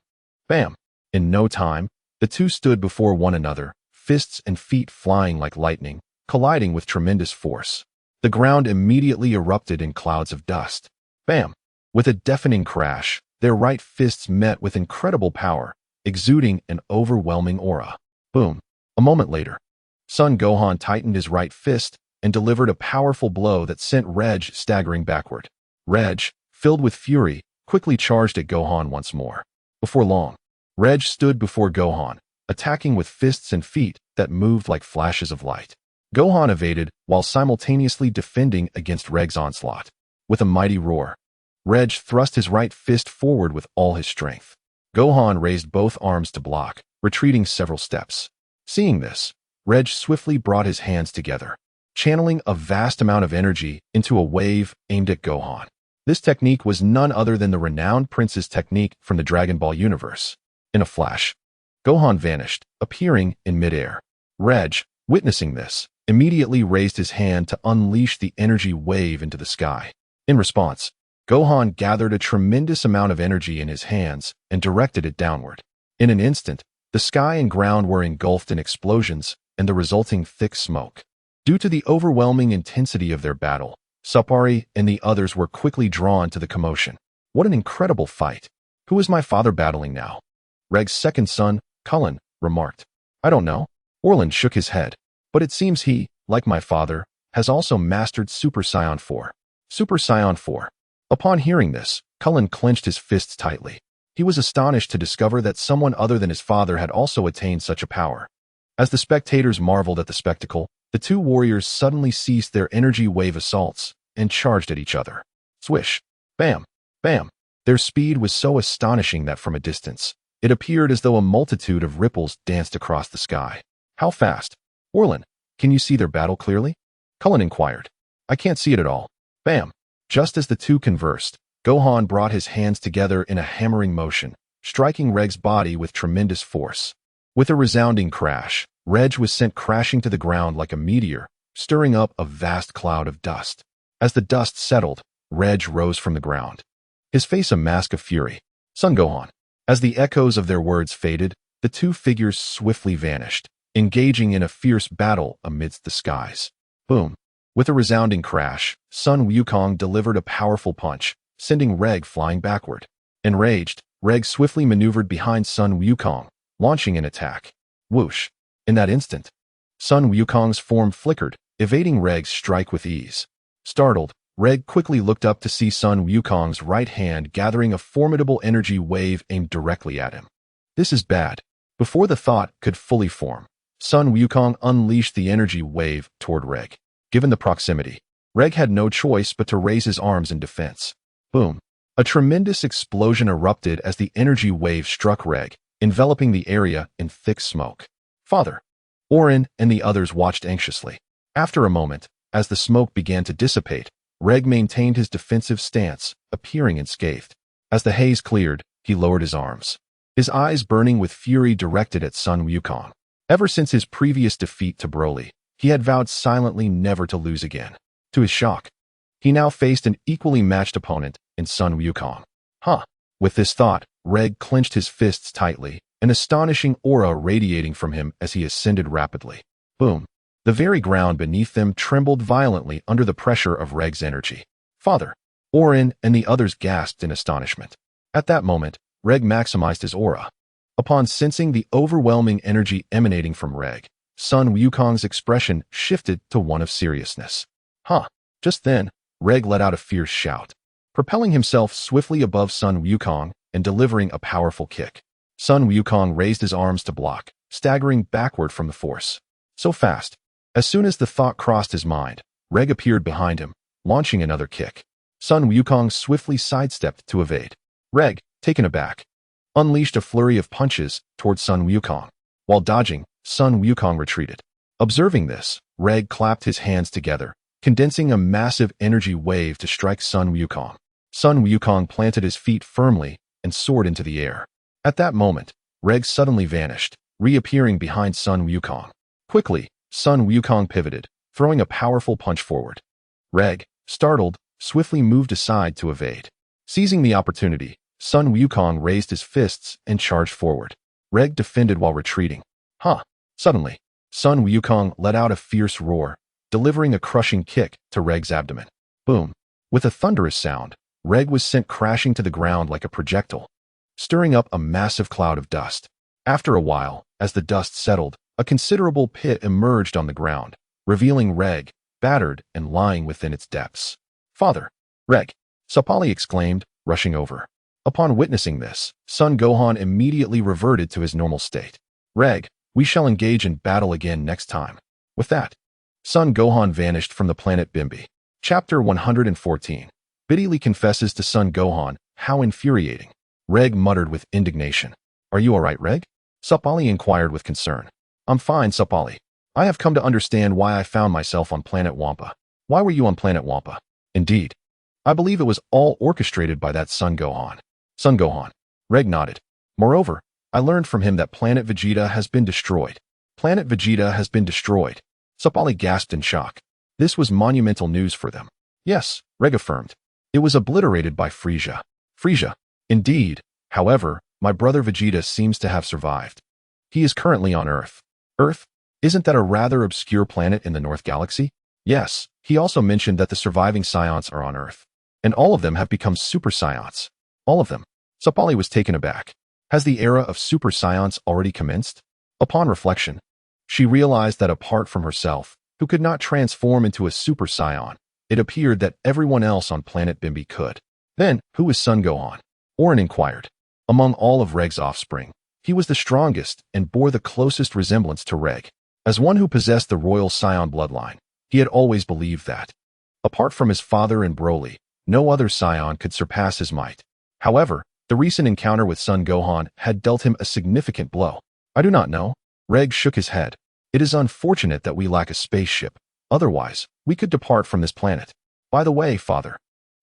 Bam! In no time, the two stood before one another, fists and feet flying like lightning, colliding with tremendous force. The ground immediately erupted in clouds of dust. Bam! With a deafening crash, their right fists met with incredible power, exuding an overwhelming aura. Boom! A moment later, Son Gohan tightened his right fist and delivered a powerful blow that sent Reg staggering backward. Reg, filled with fury, quickly charged at Gohan once more. Before long, Reg stood before Gohan, attacking with fists and feet that moved like flashes of light. Gohan evaded while simultaneously defending against Reg's onslaught. With a mighty roar, Reg thrust his right fist forward with all his strength. Gohan raised both arms to block, retreating several steps. Seeing this, Reg swiftly brought his hands together, channeling a vast amount of energy into a wave aimed at Gohan. This technique was none other than the renowned Prince's technique from the Dragon Ball universe. In a flash, Gohan vanished, appearing in midair. Reg, witnessing this, immediately raised his hand to unleash the energy wave into the sky. In response, Gohan gathered a tremendous amount of energy in his hands and directed it downward. In an instant, the sky and ground were engulfed in explosions and the resulting thick smoke. Due to the overwhelming intensity of their battle, Sapari and the others were quickly drawn to the commotion. What an incredible fight! Who is my father battling now? Reg's second son, Cullen, remarked. I don't know. Orlin shook his head. But it seems he, like my father, has also mastered Super Saiyan 4. Super Saiyan 4. Upon hearing this, Cullen clenched his fists tightly. He was astonished to discover that someone other than his father had also attained such a power. As the spectators marveled at the spectacle, the two warriors suddenly ceased their energy wave assaults and charged at each other. Swish! Bam! Bam! Their speed was so astonishing that from a distance, it appeared as though a multitude of ripples danced across the sky. How fast? Orlin, can you see their battle clearly? Cullen inquired. I can't see it at all. Bam! Just as the two conversed, Gohan brought his hands together in a hammering motion, striking Reg's body with tremendous force. With a resounding crash, Reg was sent crashing to the ground like a meteor, stirring up a vast cloud of dust. As the dust settled, Reg rose from the ground, his face a mask of fury. Son Gohan. As the echoes of their words faded, the two figures swiftly vanished. engaging in a fierce battle amidst the skies. Boom! With a resounding crash, Sun Wukong delivered a powerful punch, sending Reg flying backward. Enraged, Reg swiftly maneuvered behind Sun Wukong, launching an attack. Whoosh! In that instant, Sun Wukong's form flickered, evading Reg's strike with ease. Startled, Reg quickly looked up to see Sun Wukong's right hand gathering a formidable energy wave aimed directly at him. This is bad. Before the thought could fully form, Sun Wukong unleashed the energy wave toward Reg. Given the proximity, Reg had no choice but to raise his arms in defense. Boom! A tremendous explosion erupted as the energy wave struck Reg, enveloping the area in thick smoke. Father, Orin and the others watched anxiously. After a moment, as the smoke began to dissipate, Reg maintained his defensive stance, appearing unscathed. As the haze cleared, he lowered his arms, his eyes burning with fury directed at Sun Wukong. Ever since his previous defeat to Broly, he had vowed silently never to lose again. To his shock, he now faced an equally matched opponent in Sun Wukong. With this thought, Reg clenched his fists tightly, an astonishing aura radiating from him as he ascended rapidly. Boom! The very ground beneath them trembled violently under the pressure of Reg's energy. Father, Orin and the others gasped in astonishment. At that moment, Reg maximized his aura. Upon sensing the overwhelming energy emanating from Reg, Sun Wukong's expression shifted to one of seriousness. Just then, Reg let out a fierce shout, propelling himself swiftly above Sun Wukong and delivering a powerful kick. Sun Wukong raised his arms to block, staggering backward from the force. So fast. As soon as the thought crossed his mind, Reg appeared behind him, launching another kick. Sun Wukong swiftly sidestepped to evade. Reg, taken aback, unleashed a flurry of punches towards Sun Wukong. While dodging, Sun Wukong retreated. Observing this, Reg clapped his hands together, condensing a massive energy wave to strike Sun Wukong. Sun Wukong planted his feet firmly and soared into the air. At that moment, Reg suddenly vanished, reappearing behind Sun Wukong. Quickly, Sun Wukong pivoted, throwing a powerful punch forward. Reg, startled, swiftly moved aside to evade. Seizing the opportunity, Sun Wukong raised his fists and charged forward. Reg defended while retreating. Suddenly, Sun Wukong let out a fierce roar, delivering a crushing kick to Reg's abdomen. Boom! With a thunderous sound, Reg was sent crashing to the ground like a projectile, stirring up a massive cloud of dust. After a while, as the dust settled, a considerable pit emerged on the ground, revealing Reg, battered and lying within its depths. Father, Reg! Sapali exclaimed, rushing over. Upon witnessing this, Son Gohan immediately reverted to his normal state. Reg, we shall engage in battle again next time. With that, Son Gohan vanished from the planet Bimbi. Chapter 114. Bitterly confesses to Son Gohan, how infuriating. Reg muttered with indignation. Are you alright, Reg? Sapali inquired with concern. I'm fine, Sapali. I have come to understand why I found myself on planet Wampa. Why were you on planet Wampa? Indeed. I believe it was all orchestrated by that Son Gohan. Son Gohan. Reg nodded. Moreover, I learned from him that planet Vegeta has been destroyed. Planet Vegeta has been destroyed. Sapali gasped in shock. This was monumental news for them. Yes, Reg affirmed. It was obliterated by Frieza. Frieza. Indeed. However, my brother Vegeta seems to have survived. He is currently on Earth. Earth? Isn't that a rather obscure planet in the North Galaxy? Yes, he also mentioned that the surviving Scions are on Earth. And all of them have become Super Scions. All of them. Sapali was taken aback. Has the era of Super Scions already commenced? Upon reflection, she realized that apart from herself, who could not transform into a Super Saiyan, it appeared that everyone else on planet Bimbi could. Then, who is Son Gohan? Orin inquired. Among all of Reg's offspring, he was the strongest and bore the closest resemblance to Reg. As one who possessed the royal Saiyan bloodline, he had always believed that, apart from his father and Broly, no other Saiyan could surpass his might. However, the recent encounter with Son Gohan had dealt him a significant blow. I do not know. Reg shook his head. It is unfortunate that we lack a spaceship. Otherwise, we could depart from this planet. By the way, father,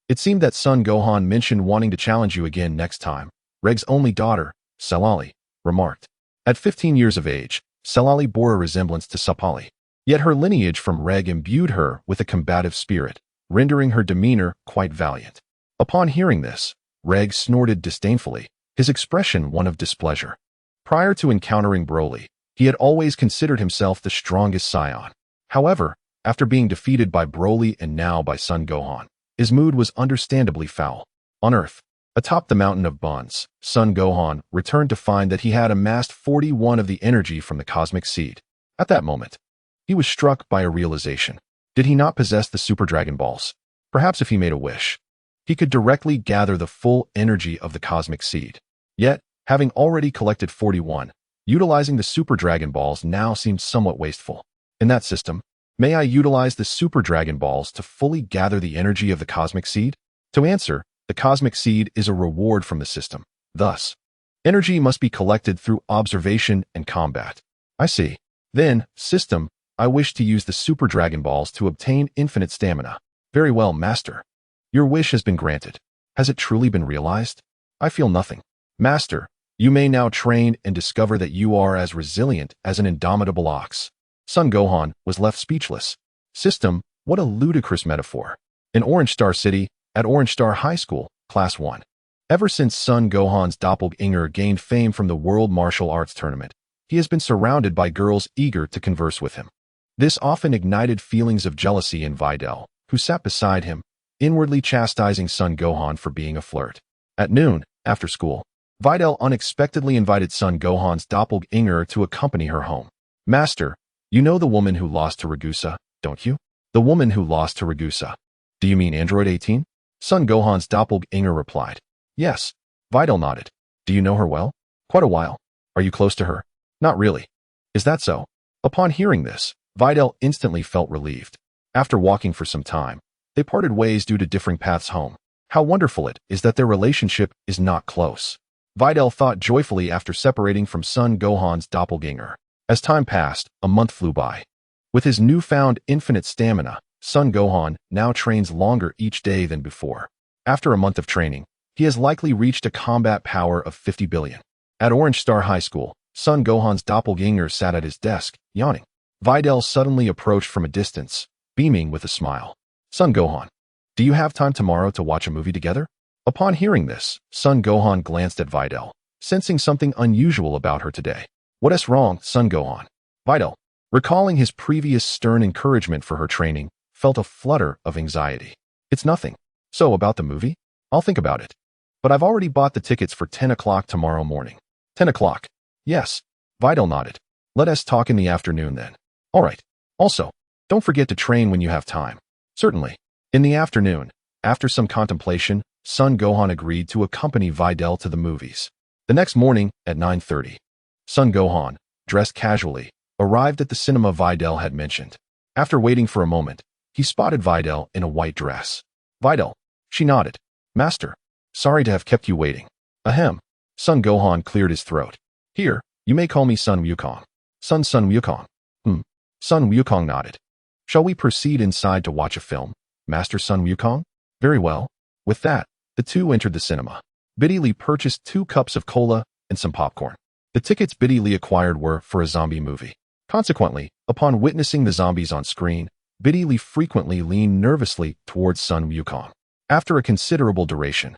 it seemed that Son Gohan mentioned wanting to challenge you again next time. Reg's only daughter, Selali, remarked. At 15 years of age, Selali bore a resemblance to Sapali. Yet her lineage from Reg imbued her with a combative spirit, rendering her demeanor quite valiant. Upon hearing this, Reg snorted disdainfully, his expression one of displeasure. Prior to encountering Broly, He had always considered himself the strongest scion. However, after being defeated by Broly and now by Son Gohan, his mood was understandably foul. On Earth, atop the mountain of buns, Son Gohan returned to find that he had amassed 41 of the energy from the cosmic seed. At that moment, he was struck by a realization. Did he not possess the Super Dragon Balls? Perhaps if he made a wish, he could directly gather the full energy of the cosmic seed. Yet, having already collected 41, utilizing the Super Dragon Balls now seemed somewhat wasteful. In that system, may I utilize the Super Dragon Balls to fully gather the energy of the cosmic seed? To answer, the cosmic seed is a reward from the system. Thus, energy must be collected through observation and combat. I see. Then, system, I wish to use the Super Dragon Balls to obtain infinite stamina. Very well, Master. Your wish has been granted. Has it truly been realized? I feel nothing. Master, you may now train and discover that you are as resilient as an indomitable ox. Son Gohan was left speechless. System, what a ludicrous metaphor. In Orange Star City, at Orange Star High School, Class 1. Ever since Son Gohan's doppelganger gained fame from the World Martial Arts Tournament, he has been surrounded by girls eager to converse with him. This often ignited feelings of jealousy in Videl, who sat beside him, inwardly chastising Son Gohan for being a flirt. At noon, after school, Videl unexpectedly invited Son Gohan's doppelganger to accompany her home. Master, you know the woman who lost to Ragusa, don't you? The woman who lost to Ragusa. Do you mean Android 18? Son Gohan's doppelganger replied. Yes. Videl nodded. Do you know her well? Quite a while. Are you close to her? Not really. Is that so? Upon hearing this, Videl instantly felt relieved. After walking for some time, they parted ways due to differing paths home. How wonderful it is that their relationship is not close. Videl thought joyfully after separating from Son Gohan's doppelganger. As time passed, a month flew by. With his newfound infinite stamina, Son Gohan now trains longer each day than before. After a month of training, he has likely reached a combat power of 50 billion. At Orange Star High School, Son Gohan's doppelganger sat at his desk, yawning. Videl suddenly approached from a distance, beaming with a smile. Son Gohan, do you have time tomorrow to watch a movie together? Upon hearing this, Son Gohan glanced at Videl, sensing something unusual about her today. What is wrong, Son Gohan? Videl, recalling his previous stern encouragement for her training, felt a flutter of anxiety. It's nothing. So about the movie? I'll think about it. But I've already bought the tickets for 10 o'clock tomorrow morning. 10 o'clock. Yes. Videl nodded. Let us talk in the afternoon then. All right. Also, don't forget to train when you have time. Certainly. In the afternoon, after some contemplation, Son Gohan agreed to accompany Videl to the movies. The next morning, at 9:30, Son Gohan, dressed casually, arrived at the cinema Videl had mentioned. After waiting for a moment, he spotted Videl in a white dress. Videl. She nodded. Master. Sorry to have kept you waiting. Ahem. Son Gohan cleared his throat. Here, you may call me Sun Wukong. Sun Wukong. Sun Wukong nodded. Shall we proceed inside to watch a film, Master Sun Wukong? Very well. With that, the two entered the cinema. Biddy Lee purchased 2 cups of cola and some popcorn. The tickets Biddy Lee acquired were for a zombie movie. Consequently, upon witnessing the zombies on screen, Biddy Lee frequently leaned nervously towards Sun Wukong. After a considerable duration,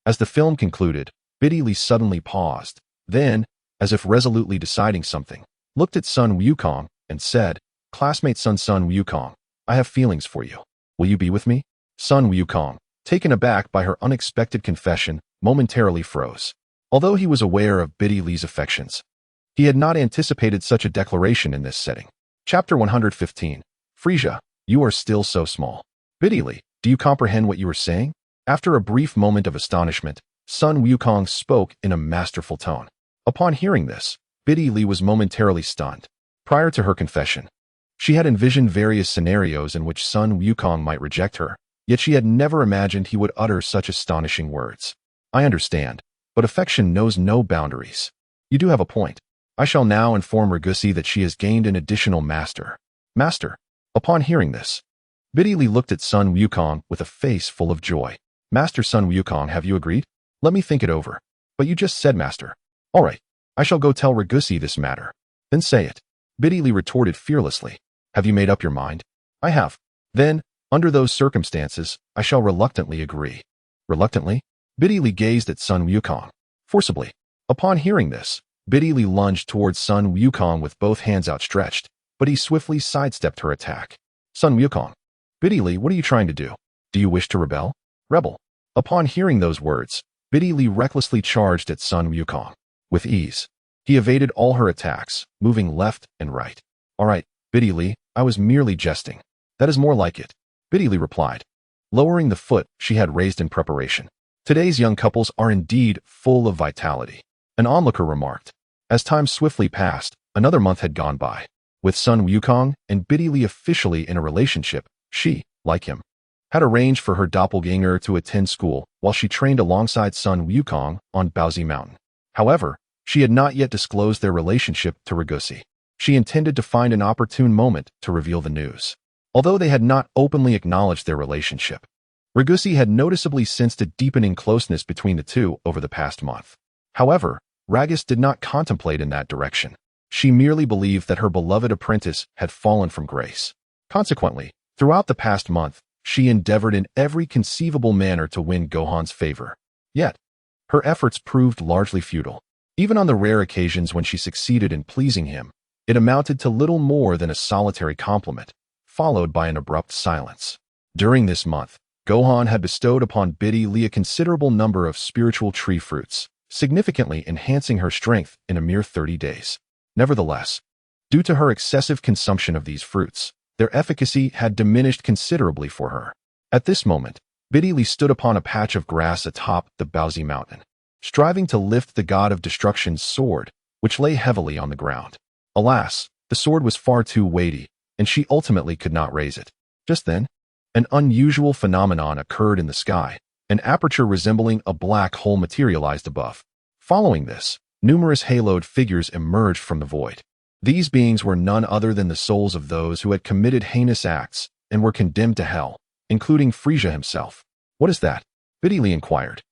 as the film concluded, Biddy Lee suddenly paused, then, as if resolutely deciding something, looked at Sun Wukong and said, Classmate Sun Wukong, I have feelings for you. Will you be with me? Sun Wukong, taken aback by her unexpected confession, momentarily froze. Although he was aware of Biddy Lee's affections, he had not anticipated such a declaration in this setting. Chapter 115. Frisia, you are still so small. Biddy Lee, do you comprehend what you are saying? After a brief moment of astonishment, Sun Wukong spoke in a masterful tone. Upon hearing this, Biddy Lee was momentarily stunned. Prior to her confession, she had envisioned various scenarios in which Sun Wukong might reject her, yet she had never imagined he would utter such astonishing words. I understand, but affection knows no boundaries. You do have a point. I shall now inform Ragusi that she has gained an additional master. Master. Upon hearing this, Biddy Lee looked at Sun Wukong with a face full of joy. Master Sun Wukong, have you agreed? Let me think it over. But you just said master. All right. I shall go tell Ragusi this matter. Then say it. Biddy Lee retorted fearlessly. Have you made up your mind? I have. Then, under those circumstances, I shall reluctantly agree. Reluctantly? Biddy Lee gazed at Sun Wukong forcibly. Upon hearing this, Biddy lunged towards Sun Wukong with both hands outstretched, but he swiftly sidestepped her attack. Sun Wukong. Biddy, what are you trying to do? Do you wish to rebel? Rebel. Upon hearing those words, Biddy recklessly charged at Sun Wukong. With ease, he evaded all her attacks, moving left and right. All right, Biddy, I was merely jesting. That is more like it, Biddy replied, lowering the foot she had raised in preparation. Today's young couples are indeed full of vitality, an onlooker remarked. As time swiftly passed, another month had gone by. With Sun Wukong and Biddy officially in a relationship, she, like him, had arranged for her doppelganger to attend school while she trained alongside Sun Wukong on Baozi Mountain. However, she had not yet disclosed their relationship to Rigusi. She intended to find an opportune moment to reveal the news. Although they had not openly acknowledged their relationship, Rigusi had noticeably sensed a deepening closeness between the two over the past month. However, Ragus did not contemplate in that direction. She merely believed that her beloved apprentice had fallen from grace. Consequently, throughout the past month, she endeavored in every conceivable manner to win Gohan's favor. Yet, her efforts proved largely futile. Even on the rare occasions when she succeeded in pleasing him, it amounted to little more than a solitary compliment, followed by an abrupt silence. During this month, Gohan had bestowed upon Biddy a considerable number of spiritual tree fruits, significantly enhancing her strength in a mere 30 days. Nevertheless, due to her excessive consumption of these fruits, their efficacy had diminished considerably for her. At this moment, Biddy stood upon a patch of grass atop the Baozi Mountain, striving to lift the god of destruction's sword, which lay heavily on the ground. Alas, the sword was far too weighty, and she ultimately could not raise it. Just then, an unusual phenomenon occurred in the sky. An aperture resembling a black hole materialized above. Following this, numerous haloed figures emerged from the void. These beings were none other than the souls of those who had committed heinous acts and were condemned to hell, including Frieza himself. What is that? Biddy inquired,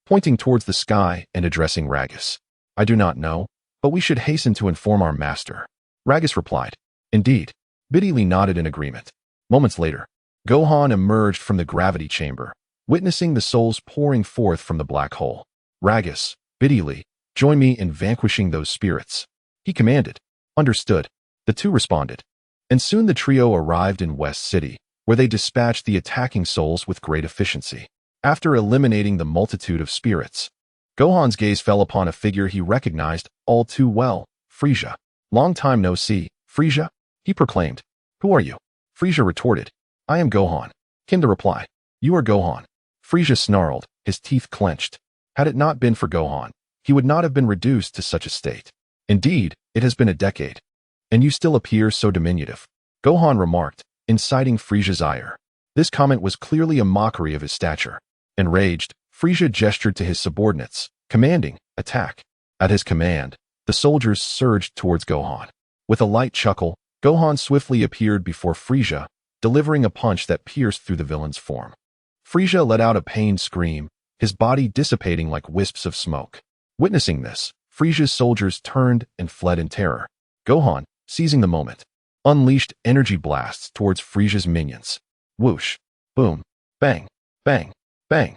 pointing towards the sky and addressing Ragus. I do not know, but we should hasten to inform our master. Ragus replied. Indeed. Biddy nodded in agreement. Moments later, Gohan emerged from the gravity chamber, witnessing the souls pouring forth from the black hole. Ragus, Biddy, join me in vanquishing those spirits, he commanded. Understood. The two responded. And soon the trio arrived in West City, where they dispatched the attacking souls with great efficiency. After eliminating the multitude of spirits, Gohan's gaze fell upon a figure he recognized all too well, Frieza. Long time no see, Frieza, he proclaimed. Who are you? Frieza retorted. I am Gohan, came the reply. You are Gohan. Frieza snarled, his teeth clenched. Had it not been for Gohan, he would not have been reduced to such a state. Indeed, it has been a decade, and you still appear so diminutive, Gohan remarked, inciting Frieza's ire. This comment was clearly a mockery of his stature. Enraged, Frieza gestured to his subordinates, commanding, attack. At his command, the soldiers surged towards Gohan. With a light chuckle, Gohan swiftly appeared before Frieza, delivering a punch that pierced through the villain's form. Frieza let out a pained scream, his body dissipating like wisps of smoke. Witnessing this, Frieza's soldiers turned and fled in terror. Gohan, seizing the moment, unleashed energy blasts towards Frieza's minions. Whoosh, boom, bang, bang, bang.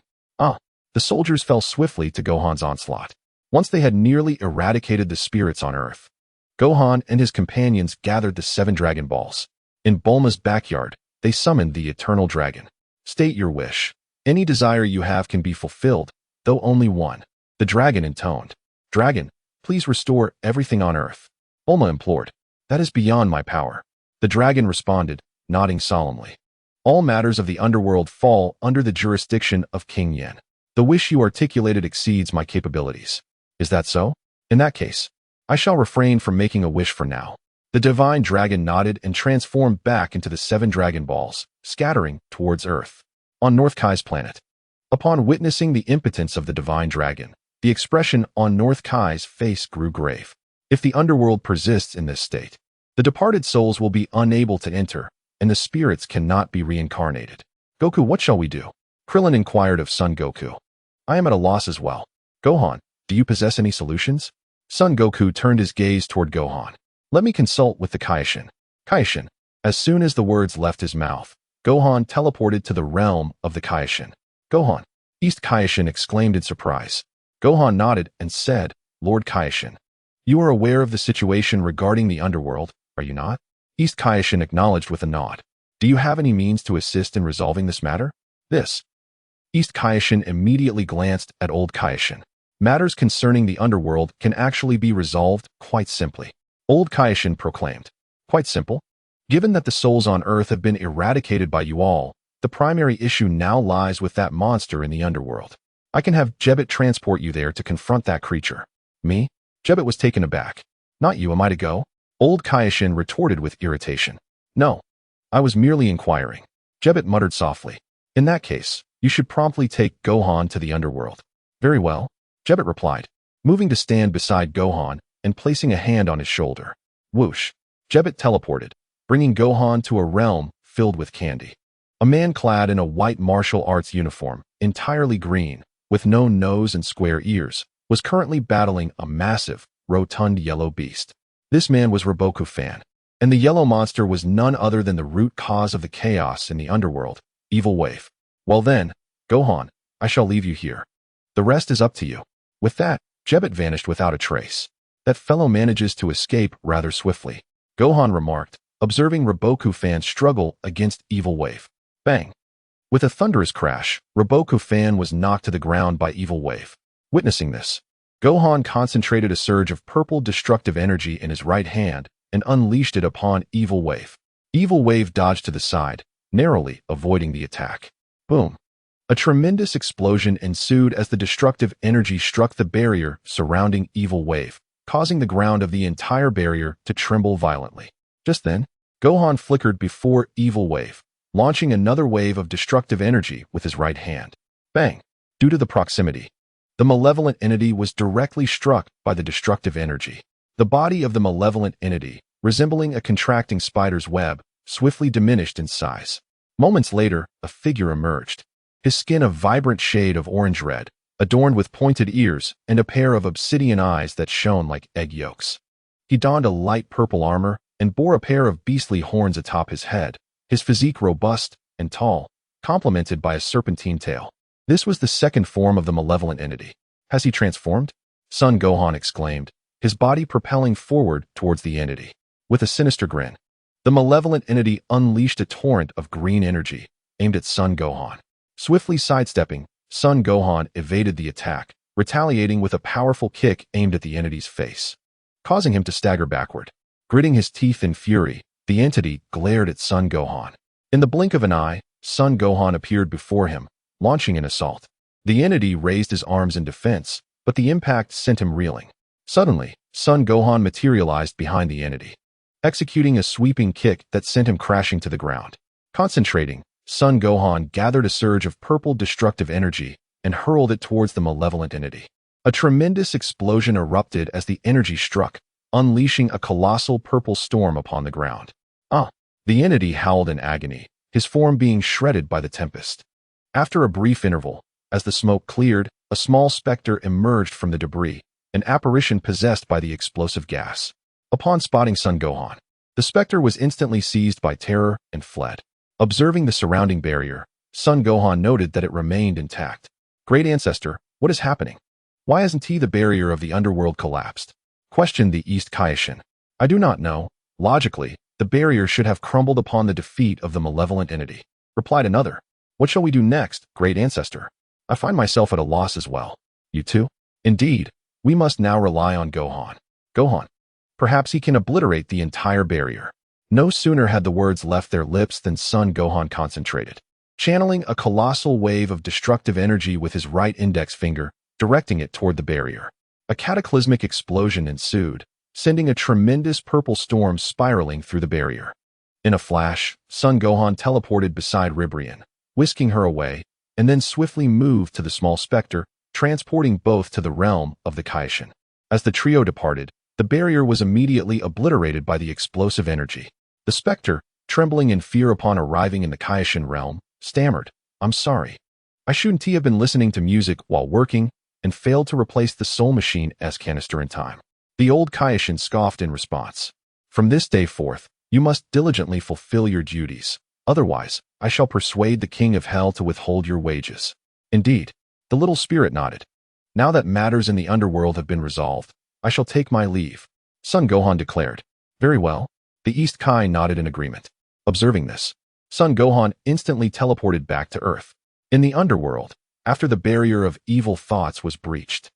The soldiers fell swiftly to Gohan's onslaught. Once they had nearly eradicated the spirits on Earth, Gohan and his companions gathered the 7 Dragon Balls. In Bulma's backyard, they summoned the Eternal Dragon. State your wish. Any desire you have can be fulfilled, though only one. The dragon intoned. Dragon, please restore everything on Earth. Bulma implored. That is beyond my power. The dragon responded, nodding solemnly. All matters of the underworld fall under the jurisdiction of King Yen. The wish you articulated exceeds my capabilities. Is that so? In that case, I shall refrain from making a wish for now. The divine dragon nodded and transformed back into the 7 Dragon Balls, scattering towards Earth. On North Kai's planet. Upon witnessing the impotence of the divine dragon, the expression on North Kai's face grew grave. If the underworld persists in this state, the departed souls will be unable to enter, and the spirits cannot be reincarnated. Goku, what shall we do? Krillin inquired of Son Goku. I am at a loss as well. Gohan, do you possess any solutions? Son Goku turned his gaze toward Gohan. Let me consult with the Kaioshin. Kaioshin. As soon as the words left his mouth, Gohan teleported to the realm of the Kaioshin. Gohan. East Kaioshin exclaimed in surprise. Gohan nodded and said, Lord Kaioshin. You are aware of the situation regarding the underworld, are you not? East Kaioshin acknowledged with a nod. Do you have any means to assist in resolving this matter? This. East Kaioshin immediately glanced at Old Kaioshin. Matters concerning the underworld can actually be resolved quite simply. Old Kaioshin proclaimed. Quite simple. Given that the souls on Earth have been eradicated by you all, the primary issue now lies with that monster in the underworld. I can have Jebbet transport you there to confront that creature. Me? Jebbet was taken aback. Not you, am I to go? Old Kaioshin retorted with irritation. No. I was merely inquiring. Jebbet muttered softly. In that case, you should promptly take Gohan to the underworld. Very well, Jebbet replied, moving to stand beside Gohan and placing a hand on his shoulder. Whoosh. Jebbet teleported, bringing Gohan to a realm filled with candy. A man clad in a white martial arts uniform, entirely green, with no nose and square ears, was currently battling a massive, rotund yellow beast. This man was Roboku Fan, and the yellow monster was none other than the root cause of the chaos in the underworld, Evil Wave. Well then, Gohan, I shall leave you here. The rest is up to you. With that, Jebbet vanished without a trace. That fellow manages to escape rather swiftly, Gohan remarked, observing Roboku Fan's struggle against Evil Wave. Bang! With a thunderous crash, Roboku Fan was knocked to the ground by Evil Wave. Witnessing this, Gohan concentrated a surge of purple destructive energy in his right hand and unleashed it upon Evil Wave. Evil Wave dodged to the side, narrowly avoiding the attack. Boom! A tremendous explosion ensued as the destructive energy struck the barrier surrounding Evil Wave, causing the ground of the entire barrier to tremble violently. Just then, Gohan flickered before Evil Wave, launching another wave of destructive energy with his right hand. Bang! Due to the proximity, the malevolent entity was directly struck by the destructive energy. The body of the malevolent entity, resembling a contracting spider's web, swiftly diminished in size. Moments later, a figure emerged. His skin a vibrant shade of orange-red, adorned with pointed ears and a pair of obsidian eyes that shone like egg yolks. He donned a light purple armor and bore a pair of beastly horns atop his head, his physique robust and tall, complemented by a serpentine tail. This was the second form of the malevolent entity. Has he transformed? Son Gohan exclaimed, his body propelling forward towards the entity. With a sinister grin, the malevolent entity unleashed a torrent of green energy, aimed at Son Gohan. Swiftly sidestepping, Son Gohan evaded the attack, retaliating with a powerful kick aimed at the entity's face, causing him to stagger backward. Gritting his teeth in fury, the entity glared at Son Gohan. In the blink of an eye, Son Gohan appeared before him, launching an assault. The entity raised his arms in defense, but the impact sent him reeling. Suddenly, Son Gohan materialized behind the entity, executing a sweeping kick that sent him crashing to the ground. Concentrating, Son Gohan gathered a surge of purple destructive energy and hurled it towards the malevolent entity. A tremendous explosion erupted as the energy struck, unleashing a colossal purple storm upon the ground. The entity howled in agony, his form being shredded by the tempest. After a brief interval, as the smoke cleared, a small specter emerged from the debris, an apparition possessed by the explosive gas. Upon spotting Son Gohan, the specter was instantly seized by terror and fled. Observing the surrounding barrier, Son Gohan noted that it remained intact. Great Ancestor, what is happening? Why hasn't the barrier of the underworld collapsed? Questioned the East Kaioshin. I do not know. Logically, the barrier should have crumbled upon the defeat of the malevolent entity. Replied another. What shall we do next, Great Ancestor? I find myself at a loss as well. You too? Indeed, we must now rely on Gohan. Gohan. Perhaps he can obliterate the entire barrier. No sooner had the words left their lips than Son Gohan concentrated, channeling a colossal wave of destructive energy with his right index finger, directing it toward the barrier. A cataclysmic explosion ensued, sending a tremendous purple storm spiraling through the barrier. In a flash, Son Gohan teleported beside Ribrian, whisking her away, and then swiftly moved to the small specter, transporting both to the realm of the Kaioshin. As the trio departed, the barrier was immediately obliterated by the explosive energy. The specter, trembling in fear upon arriving in the Kaioshin realm, stammered, I'm sorry. I shouldn't have been listening to music while working and failed to replace the Soul Machine's canister in time. The old Kaioshin scoffed in response. From this day forth, you must diligently fulfill your duties. Otherwise, I shall persuade the King of Hell to withhold your wages. Indeed, the little spirit nodded. Now that matters in the underworld have been resolved, I shall take my leave, Son Gohan declared. Very well. The East Kai nodded in agreement. Observing this, Son Gohan instantly teleported back to Earth. In the underworld, after the barrier of evil thoughts was breached,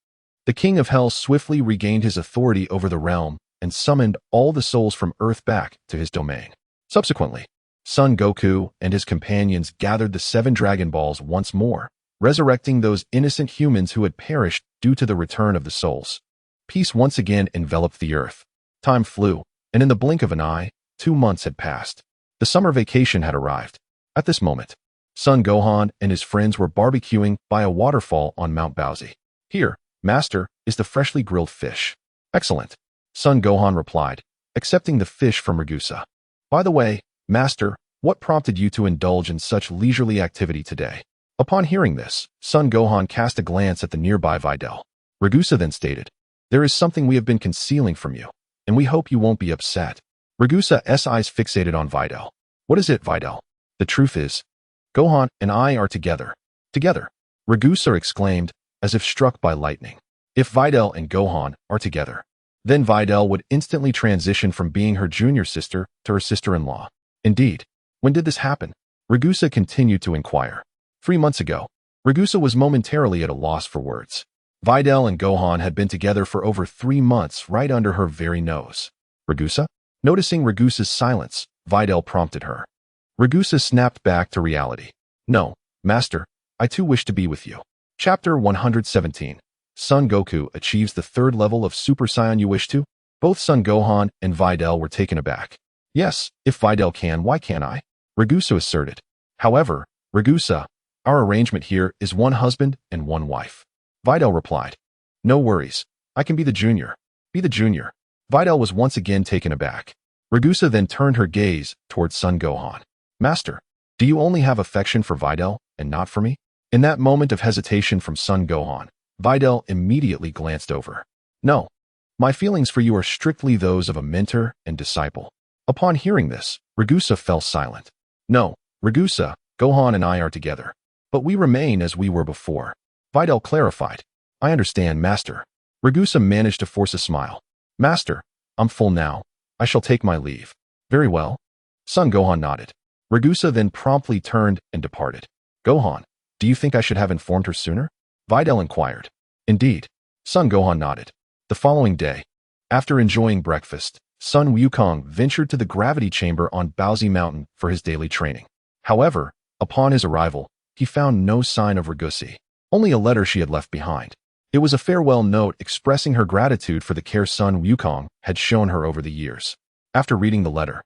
the King of Hell swiftly regained his authority over the realm and summoned all the souls from Earth back to his domain. Subsequently, Son Goku and his companions gathered the 7 Dragon Balls once more, resurrecting those innocent humans who had perished due to the return of the souls. Peace once again enveloped the Earth. Time flew, and in the blink of an eye, 2 months had passed. The summer vacation had arrived. At this moment, Son Gohan and his friends were barbecuing by a waterfall on Mount Bowsy. Here, Master, is the freshly grilled fish. Excellent, Son Gohan replied, accepting the fish from Ragusa. By the way, Master, what prompted you to indulge in such leisurely activity today? Upon hearing this, Son Gohan cast a glance at the nearby Videl. Ragusa then stated, there is something we have been concealing from you, and we hope you won't be upset. Ragusa's eyes fixated on Videl. What is it, Videl? The truth is, Gohan and I are together. Together, Ragusa exclaimed, as if struck by lightning. If Videl and Gohan are together, then Videl would instantly transition from being her junior sister to her sister-in-law. Indeed, when did this happen? Ragusa continued to inquire. 3 months ago. Ragusa was momentarily at a loss for words. Videl and Gohan had been together for over 3 months right under her very nose. Ragusa? Noticing Ragusa's silence, Videl prompted her. Ragusa snapped back to reality. No, Master, I too wish to be with you. Chapter 117. Son Goku achieves the 3rd level of Super Saiyan you wish to? Both Son Gohan and Videl were taken aback. Yes, if Videl can, why can't I? Ragusa asserted. However, Ragusa, our arrangement here is 1 husband and 1 wife. Videl replied. No worries, I can be the junior. Be the junior. Videl was once again taken aback. Ragusa then turned her gaze towards Son Gohan. Master, do you only have affection for Videl and not for me? In that moment of hesitation from Son Gohan, Videl immediately glanced over. No, my feelings for you are strictly those of a mentor and disciple. Upon hearing this, Ragusa fell silent. No, Ragusa, Gohan and I are together, but we remain as we were before. Videl clarified. I understand, Master. Ragusa managed to force a smile. Master, I'm full now. I shall take my leave. Very well. Son Gohan nodded. Ragusa then promptly turned and departed. Gohan, do you think I should have informed her sooner? Videl inquired. Indeed. Son Gohan nodded. The following day, after enjoying breakfast, Son Wukong ventured to the gravity chamber on Bowsy Mountain for his daily training. However, upon his arrival, he found no sign of Ragusa. Only a letter she had left behind. It was a farewell note expressing her gratitude for the care Son Wukong had shown her over the years. After reading the letter,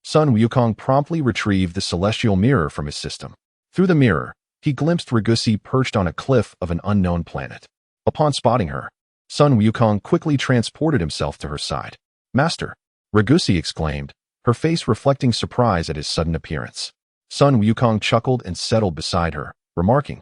Son Wukong promptly retrieved the celestial mirror from his system. Through the mirror, he glimpsed Ragusa perched on a cliff of an unknown planet. Upon spotting her, Son Wukong quickly transported himself to her side. Master, Ragusa exclaimed, her face reflecting surprise at his sudden appearance. Son Wukong chuckled and settled beside her, remarking,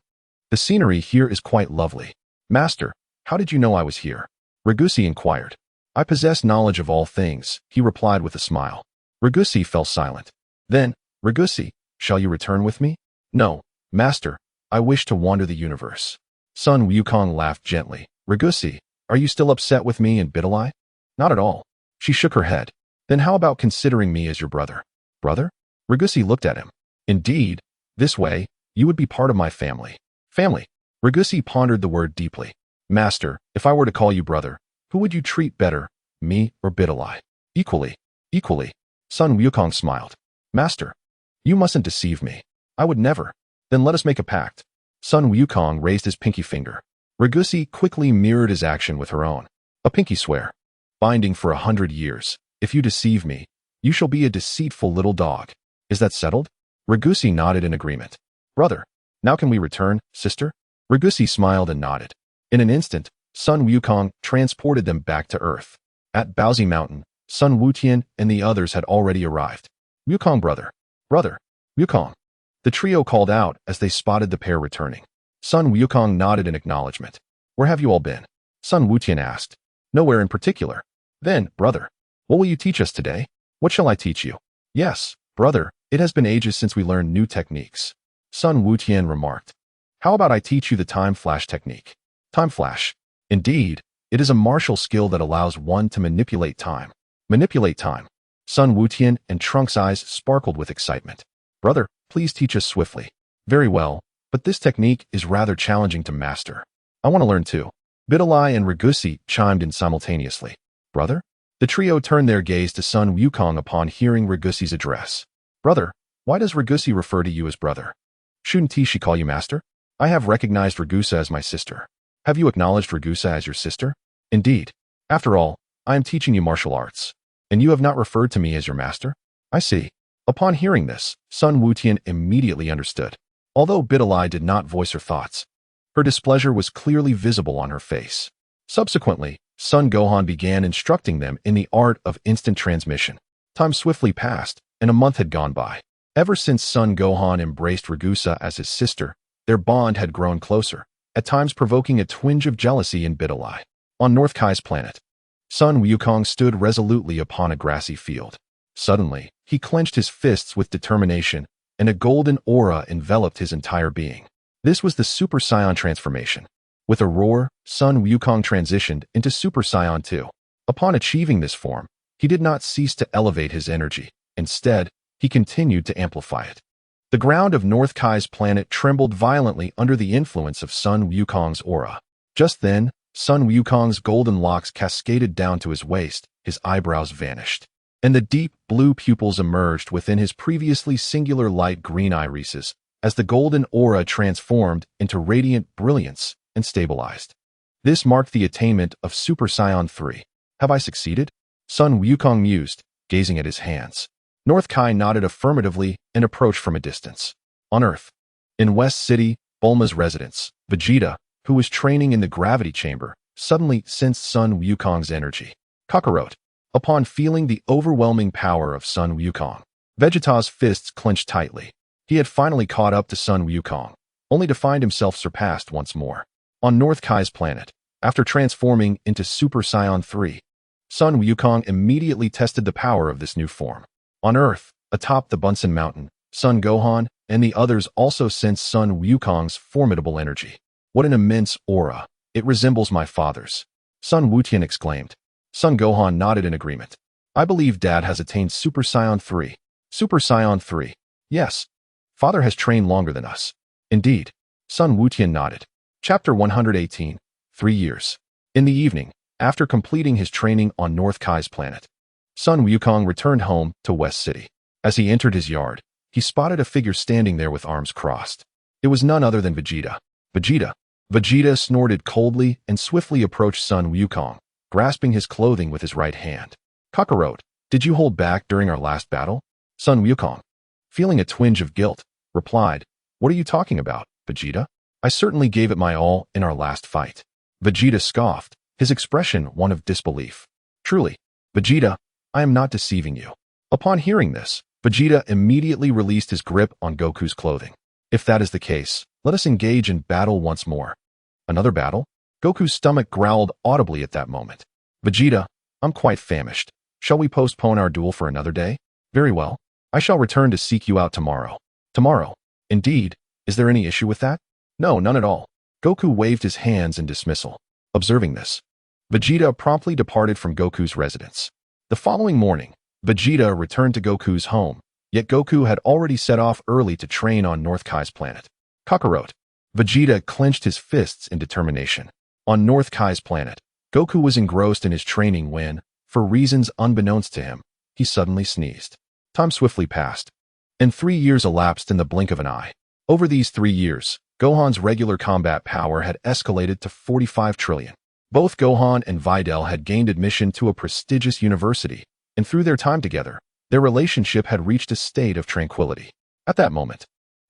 the scenery here is quite lovely. Master, how did you know I was here? Ragusa inquired. I possess knowledge of all things, he replied with a smile. Ragusa fell silent. Then, Ragusa, shall you return with me? No, Master, I wish to wander the universe. Son Wukong laughed gently. Ragusa, are you still upset with me and Bidalai? Not at all. She shook her head. Then how about considering me as your brother? Brother? Ragusa looked at him. Indeed, this way, you would be part of my family. Family. Ragusa pondered the word deeply. Master, if I were to call you brother, who would you treat better, me or Bidalai? Equally. Equally. Son Wukong smiled. Master, you mustn't deceive me. I would never. Then let us make a pact. Son Wukong raised his pinky finger. Ragusa quickly mirrored his action with her own. A pinky swear. Binding for 100 years. If you deceive me, you shall be a deceitful little dog. Is that settled? Ragusa nodded in agreement. Brother, now can we return, sister? Ragusa smiled and nodded. In an instant, Son Wukong transported them back to Earth. At Bowsy Mountain, Sun Wutian and the others had already arrived. Wukong brother. Brother. Wukong. The trio called out as they spotted the pair returning. Sun Wukong nodded in acknowledgement. Where have you all been? Sun Wutian asked. Nowhere in particular. Then, brother, what will you teach us today? What shall I teach you? Yes, brother, it has been ages since we learned new techniques. Sun Wutian remarked. How about I teach you the time flash technique? Time flash. Indeed, It is a martial skill that allows one to manipulate time. Manipulate time. Sun Wutian and Trunks' eyes sparkled with excitement. Brother, please teach us swiftly. Very well, but this technique is rather challenging to master. I want to learn too. Bidalai and Ragusi chimed in simultaneously. Brother? The trio turned their gaze to Sun Wukong upon hearing Ragusi's address. Brother, why does Ragusi refer to you as brother? Shouldn't she call you master? I have recognized Ragusa as my sister. Have you acknowledged Ragusa as your sister? Indeed. After all, I am teaching you martial arts. And you have not referred to me as your master? I see. Upon hearing this, Sun Wutian immediately understood. Although Bidalai did not voice her thoughts, her displeasure was clearly visible on her face. Subsequently, Son Gohan began instructing them in the art of instant transmission. Time swiftly passed, and a month had gone by. Ever since Son Gohan embraced Ragusa as his sister, their bond had grown closer, at times provoking a twinge of jealousy in Bidalai. On North Kai's planet, Sun Wukong stood resolutely upon a grassy field. Suddenly, he clenched his fists with determination, and a golden aura enveloped his entire being. This was the Super Saiyan transformation. With a roar, Sun Wukong transitioned into Super Saiyan 2. Upon achieving this form, he did not cease to elevate his energy. Instead, he continued to amplify it. The ground of North Kai's planet trembled violently under the influence of Sun Wukong's aura. Just then, Sun Wukong's golden locks cascaded down to his waist, his eyebrows vanished, and the deep blue pupils emerged within his previously singular light green irises as the golden aura transformed into radiant brilliance and stabilized. This marked the attainment of Super Saiyan 3. Have I succeeded? Sun Wukong mused, gazing at his hands. North Kai nodded affirmatively and approached from a distance. On Earth, in West City, Bulma's residence, Vegeta, who was training in the gravity chamber, suddenly sensed Sun Wukong's energy. Kakarot. Upon feeling the overwhelming power of Sun Wukong, Vegeta's fists clenched tightly. He had finally caught up to Sun Wukong, only to find himself surpassed once more. On North Kai's planet, after transforming into Super Saiyan 3, Sun Wukong immediately tested the power of this new form. On Earth, atop the Bunsen Mountain, Son Gohan and the others also sensed Sun Wukong's formidable energy. What an immense aura! It resembles my father's. Sun Wutian exclaimed. Son Gohan nodded in agreement. I believe Dad has attained Super Saiyan 3. Super Saiyan 3. Yes. Father has trained longer than us. Indeed. Sun Wutian nodded. Chapter 118. 3 years. In the evening, after completing his training on North Kai's planet, Sun Wukong returned home to West City. As he entered his yard, he spotted a figure standing there with arms crossed. It was none other than Vegeta. Vegeta snorted coldly and swiftly approached Sun Wukong, grasping his clothing with his right hand. Kakarot, did you hold back during our last battle? Sun Wukong, feeling a twinge of guilt, replied, What are you talking about, Vegeta? I certainly gave it my all in our last fight. Vegeta scoffed, his expression one of disbelief. Truly, Vegeta, I am not deceiving you. Upon hearing this, Vegeta immediately released his grip on Goku's clothing. If that is the case, let us engage in battle once more. Another battle? Goku's stomach growled audibly at that moment. Vegeta, I'm quite famished. Shall we postpone our duel for another day? Very well. I shall return to seek you out tomorrow. Tomorrow? Indeed. Is there any issue with that? No, none at all. Goku waved his hands in dismissal. Observing this, Vegeta promptly departed from Goku's residence. The following morning, Vegeta returned to Goku's home, yet Goku had already set off early to train on North Kai's planet. Kakarot. Vegeta clenched his fists in determination. On North Kai's planet, Goku was engrossed in his training when, for reasons unbeknownst to him, he suddenly sneezed. Time swiftly passed, and 3 years elapsed in the blink of an eye. Over these 3 years, Gohan's regular combat power had escalated to 45 trillion. Both Gohan and Videl had gained admission to a prestigious university, and through their time together, their relationship had reached a state of tranquility. At that moment,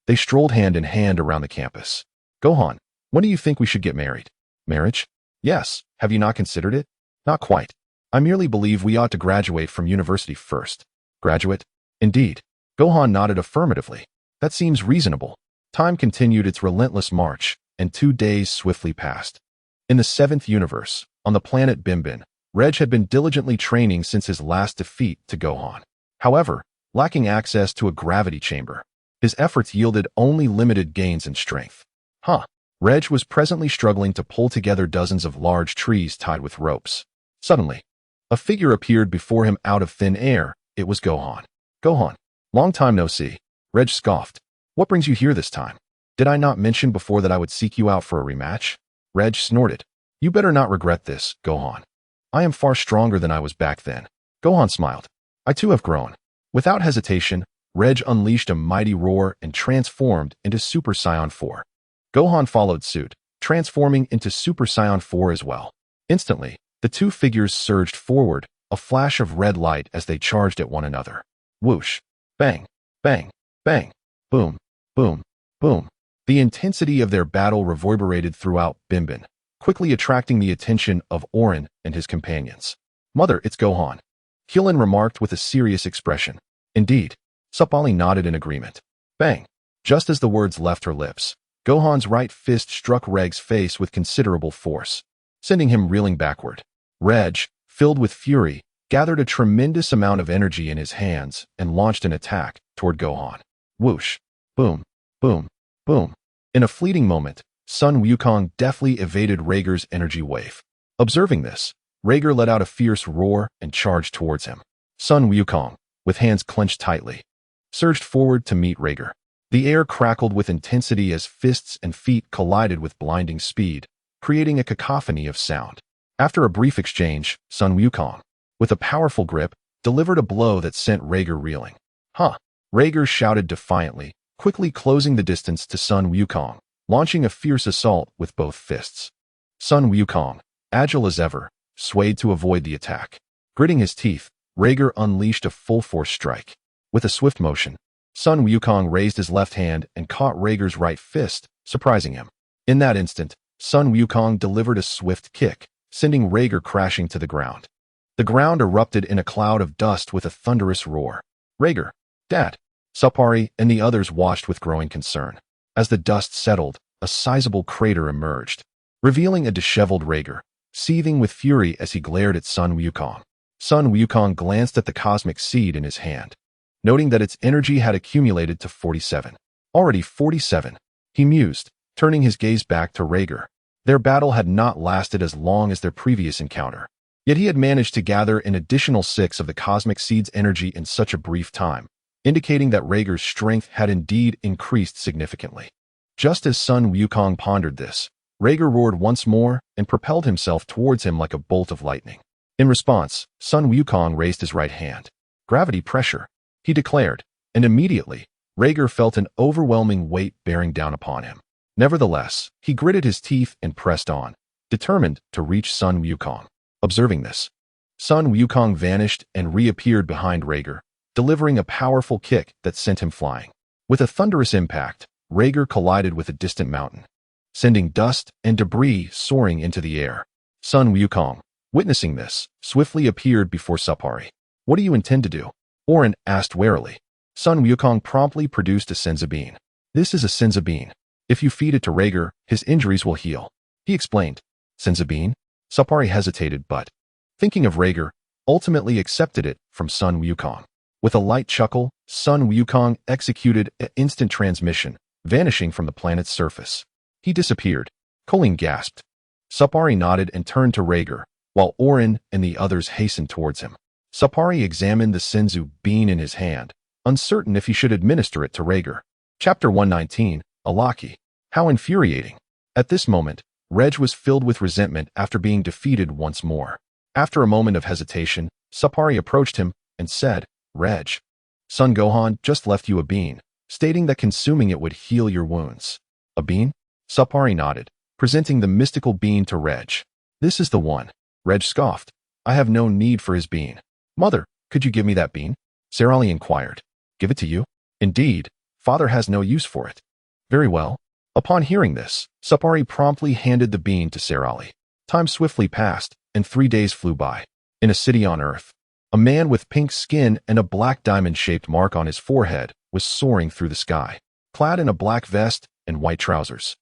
they strolled hand in hand around the campus. Gohan, when do you think we should get married? Marriage? Yes. Have you not considered it? Not quite. I merely believe we ought to graduate from university first. Graduate? Indeed. Gohan nodded affirmatively. That seems reasonable. Time continued its relentless march, and 2 days swiftly passed. In the 7th universe, on the planet Bimbin, Reg had been diligently training since his last defeat to Gohan. However, lacking access to a gravity chamber, his efforts yielded only limited gains in strength. Reg was presently struggling to pull together dozens of large trees tied with ropes. Suddenly, a figure appeared before him out of thin air. It was Gohan. Gohan, long time no see. Reg scoffed. What brings you here this time? Did I not mention before that I would seek you out for a rematch? Reg snorted. You better not regret this, Gohan. I am far stronger than I was back then. Gohan smiled. I too have grown. Without hesitation, Reg unleashed a mighty roar and transformed into Super Saiyan 4. Gohan followed suit, transforming into Super Saiyan 4 as well. Instantly, the two figures surged forward, a flash of red light as they charged at one another. Whoosh! Bang! Bang! Bang! Boom! Boom! Boom! The intensity of their battle reverberated throughout Bimbin, quickly attracting the attention of Orin and his companions. Mother, it's Gohan. Krillin remarked with a serious expression. Indeed. Sapali nodded in agreement. Bang! Just as the words left her lips, Gohan's right fist struck Reg's face with considerable force, sending him reeling backward. Reg, filled with fury, gathered a tremendous amount of energy in his hands and launched an attack toward Gohan. Whoosh! Boom! Boom! Boom! In a fleeting moment, Son Wukong deftly evaded Rhaegar's energy wave. Observing this, Rhaegar let out a fierce roar and charged towards him. Son Wukong, with hands clenched tightly, surged forward to meet Rhaegar. The air crackled with intensity as fists and feet collided with blinding speed, creating a cacophony of sound. After a brief exchange, Son Wukong, with a powerful grip, delivered a blow that sent Rhaegar reeling. Huh! Rhaegar shouted defiantly, quickly closing the distance to Son Wukong, launching a fierce assault with both fists. Son Wukong, agile as ever, swayed to avoid the attack. Gritting his teeth, Rhaegar unleashed a full-force strike. With a swift motion, Son Wukong raised his left hand and caught Rhaegar's right fist, surprising him. In that instant, Son Wukong delivered a swift kick, sending Rhaegar crashing to the ground. The ground erupted in a cloud of dust with a thunderous roar. Rhaegar, Dad, Sapari, and the others watched with growing concern. As the dust settled, a sizable crater emerged, revealing a disheveled Rhaegar, seething with fury as he glared at Son Wukong. Son Wukong glanced at the cosmic seed in his hand, noting that its energy had accumulated to 47. Already 47, he mused, turning his gaze back to Rhaegar. Their battle had not lasted as long as their previous encounter, yet he had managed to gather an additional 6 of the cosmic seed's energy in such a brief time, indicating that Rhaegar's strength had indeed increased significantly. Just as Son Wukong pondered this, Rhaegar roared once more and propelled himself towards him like a bolt of lightning. In response, Son Wukong raised his right hand. Gravity pressure, he declared, and immediately, Rhaegar felt an overwhelming weight bearing down upon him. Nevertheless, he gritted his teeth and pressed on, determined to reach Son Wukong. Observing this, Son Wukong vanished and reappeared behind Rhaegar, delivering a powerful kick that sent him flying. With a thunderous impact, Rhaegar collided with a distant mountain, sending dust and debris soaring into the air. Son Wukong, witnessing this, swiftly appeared before Sapari. What do you intend to do? Orin asked warily. Son Wukong promptly produced a senza bean. This is a senza bean. If you feed it to Rhaegar, his injuries will heal, he explained. Senza bean? Sapari hesitated but, thinking of Rhaegar, ultimately accepted it from Son Wukong. With a light chuckle, Son Wukong executed an instant transmission, vanishing from the planet's surface. He disappeared. Colleen gasped. Sapari nodded and turned to Rhaegar, while Orin and the others hastened towards him. Sapari examined the senzu bean in his hand, uncertain if he should administer it to Rhaegar. Chapter 119, Alaki. How infuriating. At this moment, Reg was filled with resentment after being defeated once more. After a moment of hesitation, Sapari approached him and said, Reg, Son Gohan just left you a bean, stating that consuming it would heal your wounds. A bean? Sapari nodded, presenting the mystical bean to Reg. This is the one. Reg scoffed. I have no need for his bean. Mother, could you give me that bean? Sarali inquired. Give it to you? Indeed, father has no use for it. Very well. Upon hearing this, Sapari promptly handed the bean to Sarali. Time swiftly passed, and 3 days flew by. In a city on Earth, a man with pink skin and a black diamond-shaped mark on his forehead was soaring through the sky, clad in a black vest and white trousers.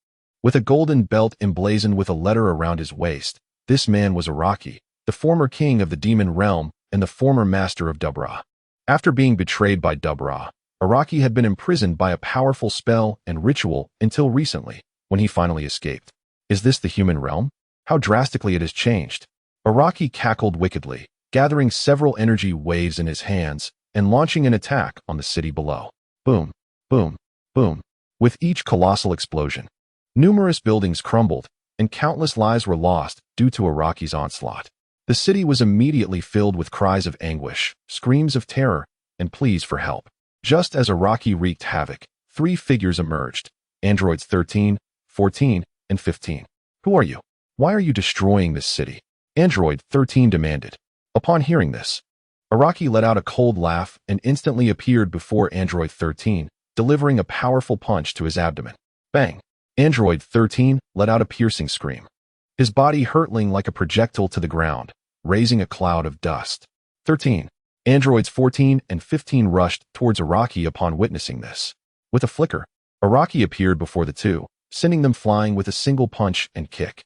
With a golden belt emblazoned with a letter around his waist, this man was Araki, the former king of the demon realm and the former master of Dubra. After being betrayed by Dubra, Araki had been imprisoned by a powerful spell and ritual until recently, when he finally escaped. Is this the human realm? How drastically it has changed. Araki cackled wickedly, gathering several energy waves in his hands and launching an attack on the city below. Boom, boom, boom. With each colossal explosion, numerous buildings crumbled, and countless lives were lost due to Araki's onslaught. The city was immediately filled with cries of anguish, screams of terror, and pleas for help. Just as Araki wreaked havoc, three figures emerged: androids 13, 14, and 15. Who are you? Why are you destroying this city? Android 13 demanded. Upon hearing this, Araki let out a cold laugh and instantly appeared before Android 13, delivering a powerful punch to his abdomen. Bang! Android 13 let out a piercing scream, his body hurtling like a projectile to the ground, raising a cloud of dust. 13. Androids 14 and 15 rushed towards Araki upon witnessing this. With a flicker, Araki appeared before the two, sending them flying with a single punch and kick.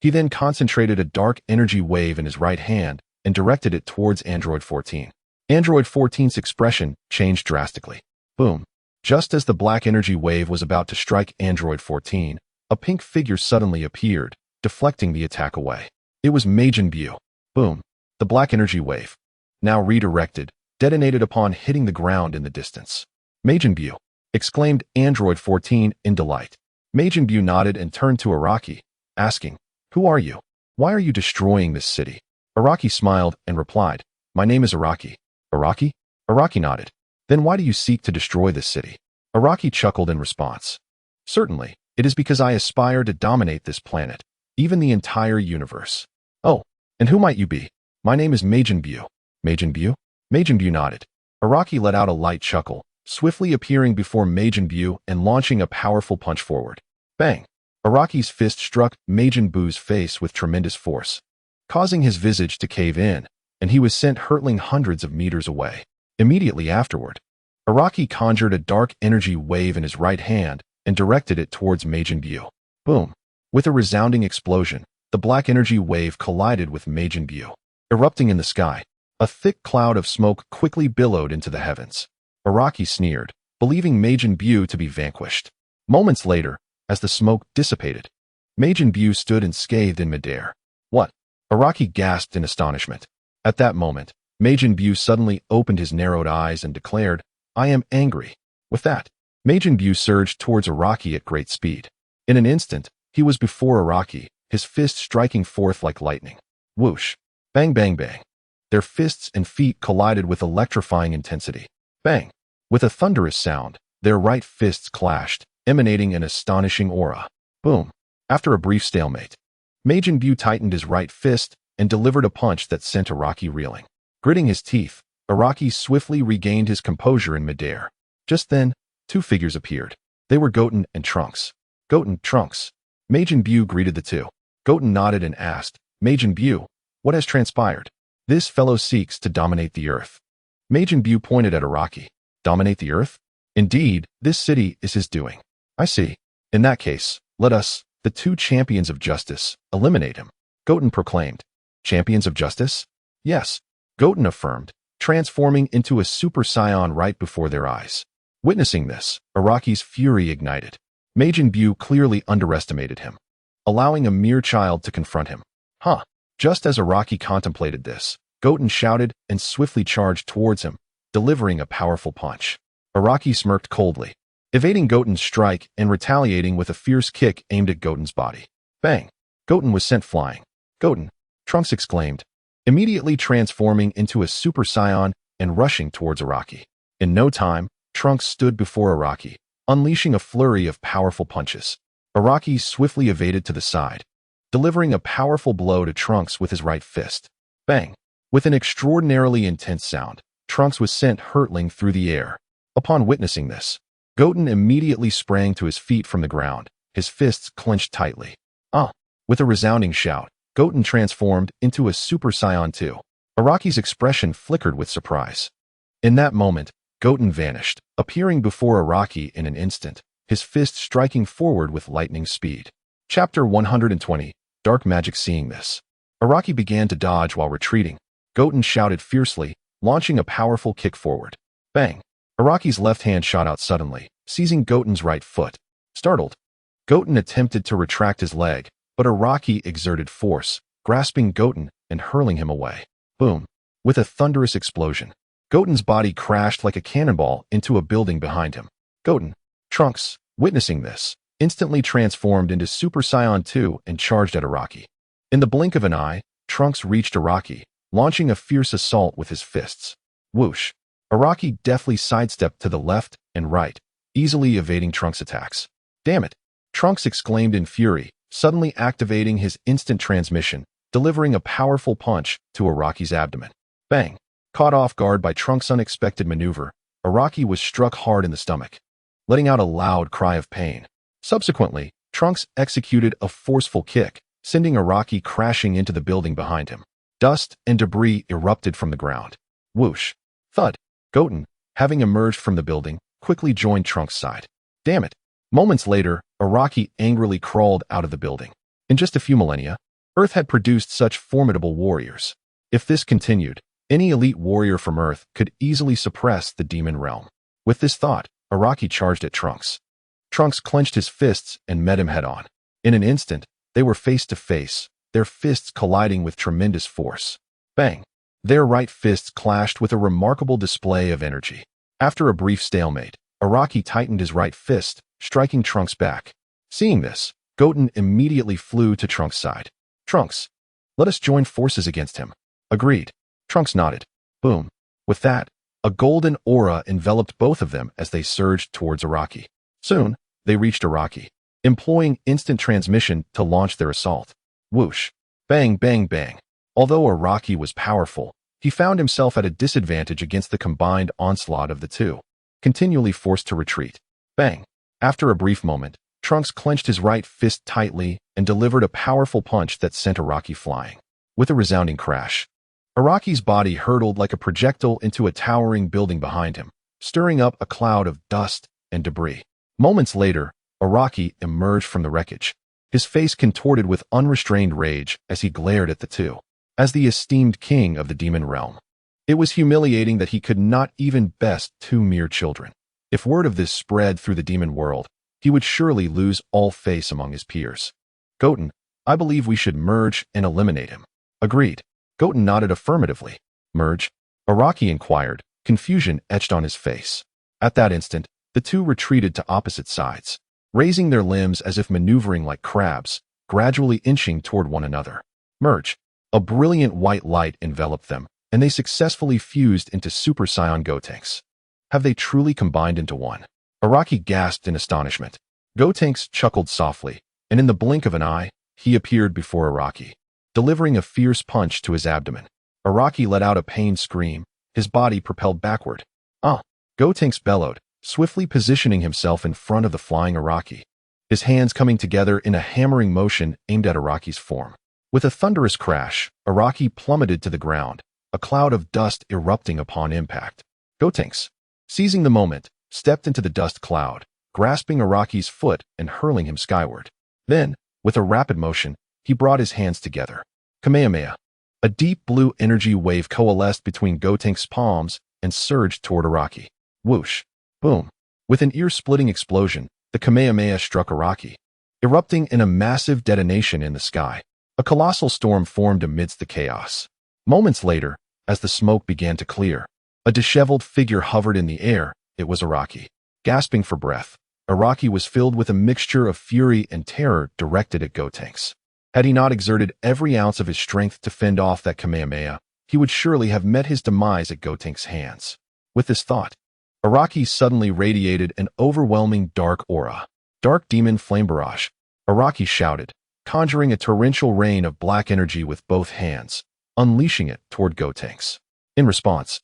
He then concentrated a dark energy wave in his right hand and directed it towards Android 14. Android 14's expression changed drastically. Boom. Just as the black energy wave was about to strike Android 14, a pink figure suddenly appeared, deflecting the attack away. It was Majin Buu. Boom. The black energy wave, now redirected, detonated upon hitting the ground in the distance. Majin Buu! Exclaimed Android 14 in delight. Majin Buu nodded and turned to Araki, asking, "Who are you? Why are you destroying this city?" Araki smiled and replied, "My name is Araki." Araki? Araki nodded. "Then why do you seek to destroy this city?" Araki chuckled in response. "Certainly, it is because I aspire to dominate this planet, even the entire universe." "Oh, and who might you be?" "My name is Majin Buu." "Majin Buu?" Majin Buu nodded. Araki let out a light chuckle, swiftly appearing before Majin Buu and launching a powerful punch forward. Bang! Araki's fist struck Majin Buu's face with tremendous force, causing his visage to cave in, and he was sent hurtling hundreds of meters away. Immediately afterward, Araki conjured a dark energy wave in his right hand and directed it towards Majin Buu. Boom! With a resounding explosion, the black energy wave collided with Majin Buu. Erupting in the sky, a thick cloud of smoke quickly billowed into the heavens. Araki sneered, believing Majin Buu to be vanquished. Moments later, as the smoke dissipated, Majin Buu stood unscathed in midair. "What?" Araki gasped in astonishment. At that moment, Majin Buu suddenly opened his narrowed eyes and declared, "I am angry." With that, Majin Buu surged towards Araki at great speed. In an instant, he was before Araki, his fist striking forth like lightning. Whoosh! Bang bang bang. Their fists and feet collided with electrifying intensity. Bang! With a thunderous sound, their right fists clashed, emanating an astonishing aura. Boom! After a brief stalemate, Majin Buu tightened his right fist and delivered a punch that sent Araki reeling. Gritting his teeth, Araki swiftly regained his composure in midair. Just then, two figures appeared. They were Goten and Trunks. "Goten, Trunks." Majin Buu greeted the two. Goten nodded and asked, "Majin Buu, what has transpired?" "This fellow seeks to dominate the earth." Majin Buu pointed at Araki. "Dominate the earth? Indeed, this city is his doing." "I see. In that case, let us, the two champions of justice, eliminate him," Goten proclaimed. "Champions of justice?" "Yes," Goten affirmed, transforming into a Super Saiyan right before their eyes. Witnessing this, Araki's fury ignited. Majin Buu clearly underestimated him, allowing a mere child to confront him. Huh! Just as Araki contemplated this, Goten shouted and swiftly charged towards him, delivering a powerful punch. Araki smirked coldly, evading Goten's strike and retaliating with a fierce kick aimed at Goten's body. Bang! Goten was sent flying. "Goten!" Trunks exclaimed, immediately transforming into a Super Saiyan and rushing towards Araki. In no time, Trunks stood before Araki, unleashing a flurry of powerful punches. Araki swiftly evaded to the side, delivering a powerful blow to Trunks with his right fist. Bang! With an extraordinarily intense sound, Trunks was sent hurtling through the air. Upon witnessing this, Goten immediately sprang to his feet from the ground, his fists clenched tightly. "Ah!" With a resounding shout, Goten transformed into a Super Saiyan 2. Araki's expression flickered with surprise. In that moment, Goten vanished, appearing before Araki in an instant, his fist striking forward with lightning speed. Chapter 120, Dark Magic. Seeing this, Araki began to dodge while retreating. Goten shouted fiercely, launching a powerful kick forward. Bang! Araki's left hand shot out suddenly, seizing Goten's right foot. Startled, Goten attempted to retract his leg, but Araki exerted force, grasping Goten and hurling him away. Boom! With a thunderous explosion, Goten's body crashed like a cannonball into a building behind him. Goten, Trunks, witnessing this, instantly transformed into Super Saiyan 2 and charged at Araki. In the blink of an eye, Trunks reached Araki, launching a fierce assault with his fists. Whoosh! Araki deftly sidestepped to the left and right, easily evading Trunks' attacks. Damn it! Trunks exclaimed in fury, suddenly activating his instant transmission, delivering a powerful punch to Araki's abdomen. Bang! Caught off guard by Trunks' unexpected maneuver, Araki was struck hard in the stomach, letting out a loud cry of pain. Subsequently, Trunks executed a forceful kick, sending Araki crashing into the building behind him. Dust and debris erupted from the ground. Whoosh! Thud! Goten, having emerged from the building, quickly joined Trunks' side. Damn it! Moments later, Araki angrily crawled out of the building. In just a few millennia, Earth had produced such formidable warriors. If this continued, any elite warrior from Earth could easily suppress the demon realm. With this thought, Araki charged at Trunks. Trunks clenched his fists and met him head-on. In an instant, they were face to face, their fists colliding with tremendous force. Bang! Their right fists clashed with a remarkable display of energy. After a brief stalemate, Araki tightened his right fist, striking Trunks back. Seeing this, Goten immediately flew to Trunks' side. Trunks, let us join forces against him. Agreed. Trunks nodded. Boom. With that, a golden aura enveloped both of them as they surged towards Araki. Soon, they reached Araki, employing instant transmission to launch their assault. Whoosh. Bang, bang, bang. Although Araki was powerful, he found himself at a disadvantage against the combined onslaught of the two, continually forced to retreat. Bang. After a brief moment, Trunks clenched his right fist tightly and delivered a powerful punch that sent Araki flying. With a resounding crash, Araki's body hurtled like a projectile into a towering building behind him, stirring up a cloud of dust and debris. Moments later, Araki emerged from the wreckage, his face contorted with unrestrained rage as he glared at the two. As the esteemed king of the demon realm, it was humiliating that he could not even best two mere children. If word of this spread through the demon world, he would surely lose all face among his peers. Goten, I believe we should merge and eliminate him. Agreed. Goten nodded affirmatively. Merge? Araki inquired, confusion etched on his face. At that instant, the two retreated to opposite sides, raising their limbs as if maneuvering like crabs, gradually inching toward one another. Merge. A brilliant white light enveloped them, and they successfully fused into Super Saiyan Gotenks. Have they truly combined into one? Araki gasped in astonishment. Gotenks chuckled softly, and in the blink of an eye, he appeared before Araki, delivering a fierce punch to his abdomen. Araki let out a pained scream, his body propelled backward. Gotenks bellowed, swiftly positioning himself in front of the flying Araki, his hands coming together in a hammering motion aimed at Araki's form. With a thunderous crash, Araki plummeted to the ground, a cloud of dust erupting upon impact. Gotenks, seizing the moment, stepped into the dust cloud, grasping Araki's foot and hurling him skyward. Then, with a rapid motion, he brought his hands together. Kamehameha. A deep blue energy wave coalesced between Gotenks' palms and surged toward Araki. Whoosh. Boom. With an ear-splitting explosion, the Kamehameha struck Araki, erupting in a massive detonation in the sky. A colossal storm formed amidst the chaos. Moments later, as the smoke began to clear, a disheveled figure hovered in the air. It was Araki. Gasping for breath, Araki was filled with a mixture of fury and terror directed at Gotenks. Had he not exerted every ounce of his strength to fend off that Kamehameha, he would surely have met his demise at Gotenks' hands. With this thought, Araki suddenly radiated an overwhelming dark aura. Dark demon flame barrage, Araki shouted, conjuring a torrential rain of black energy with both hands, unleashing it toward Gotenks. In response,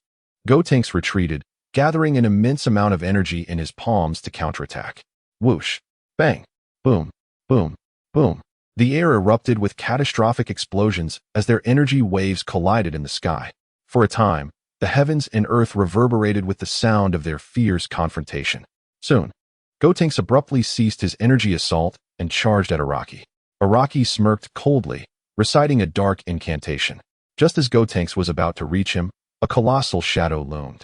Gotenks retreated, gathering an immense amount of energy in his palms to counterattack. Whoosh. Bang. Boom. Boom. Boom. The air erupted with catastrophic explosions as their energy waves collided in the sky. For a time, the heavens and earth reverberated with the sound of their fierce confrontation. Soon, Gotenks abruptly ceased his energy assault and charged at Araki. Araki smirked coldly, reciting a dark incantation. Just as Gotenks was about to reach him, a colossal shadow loomed,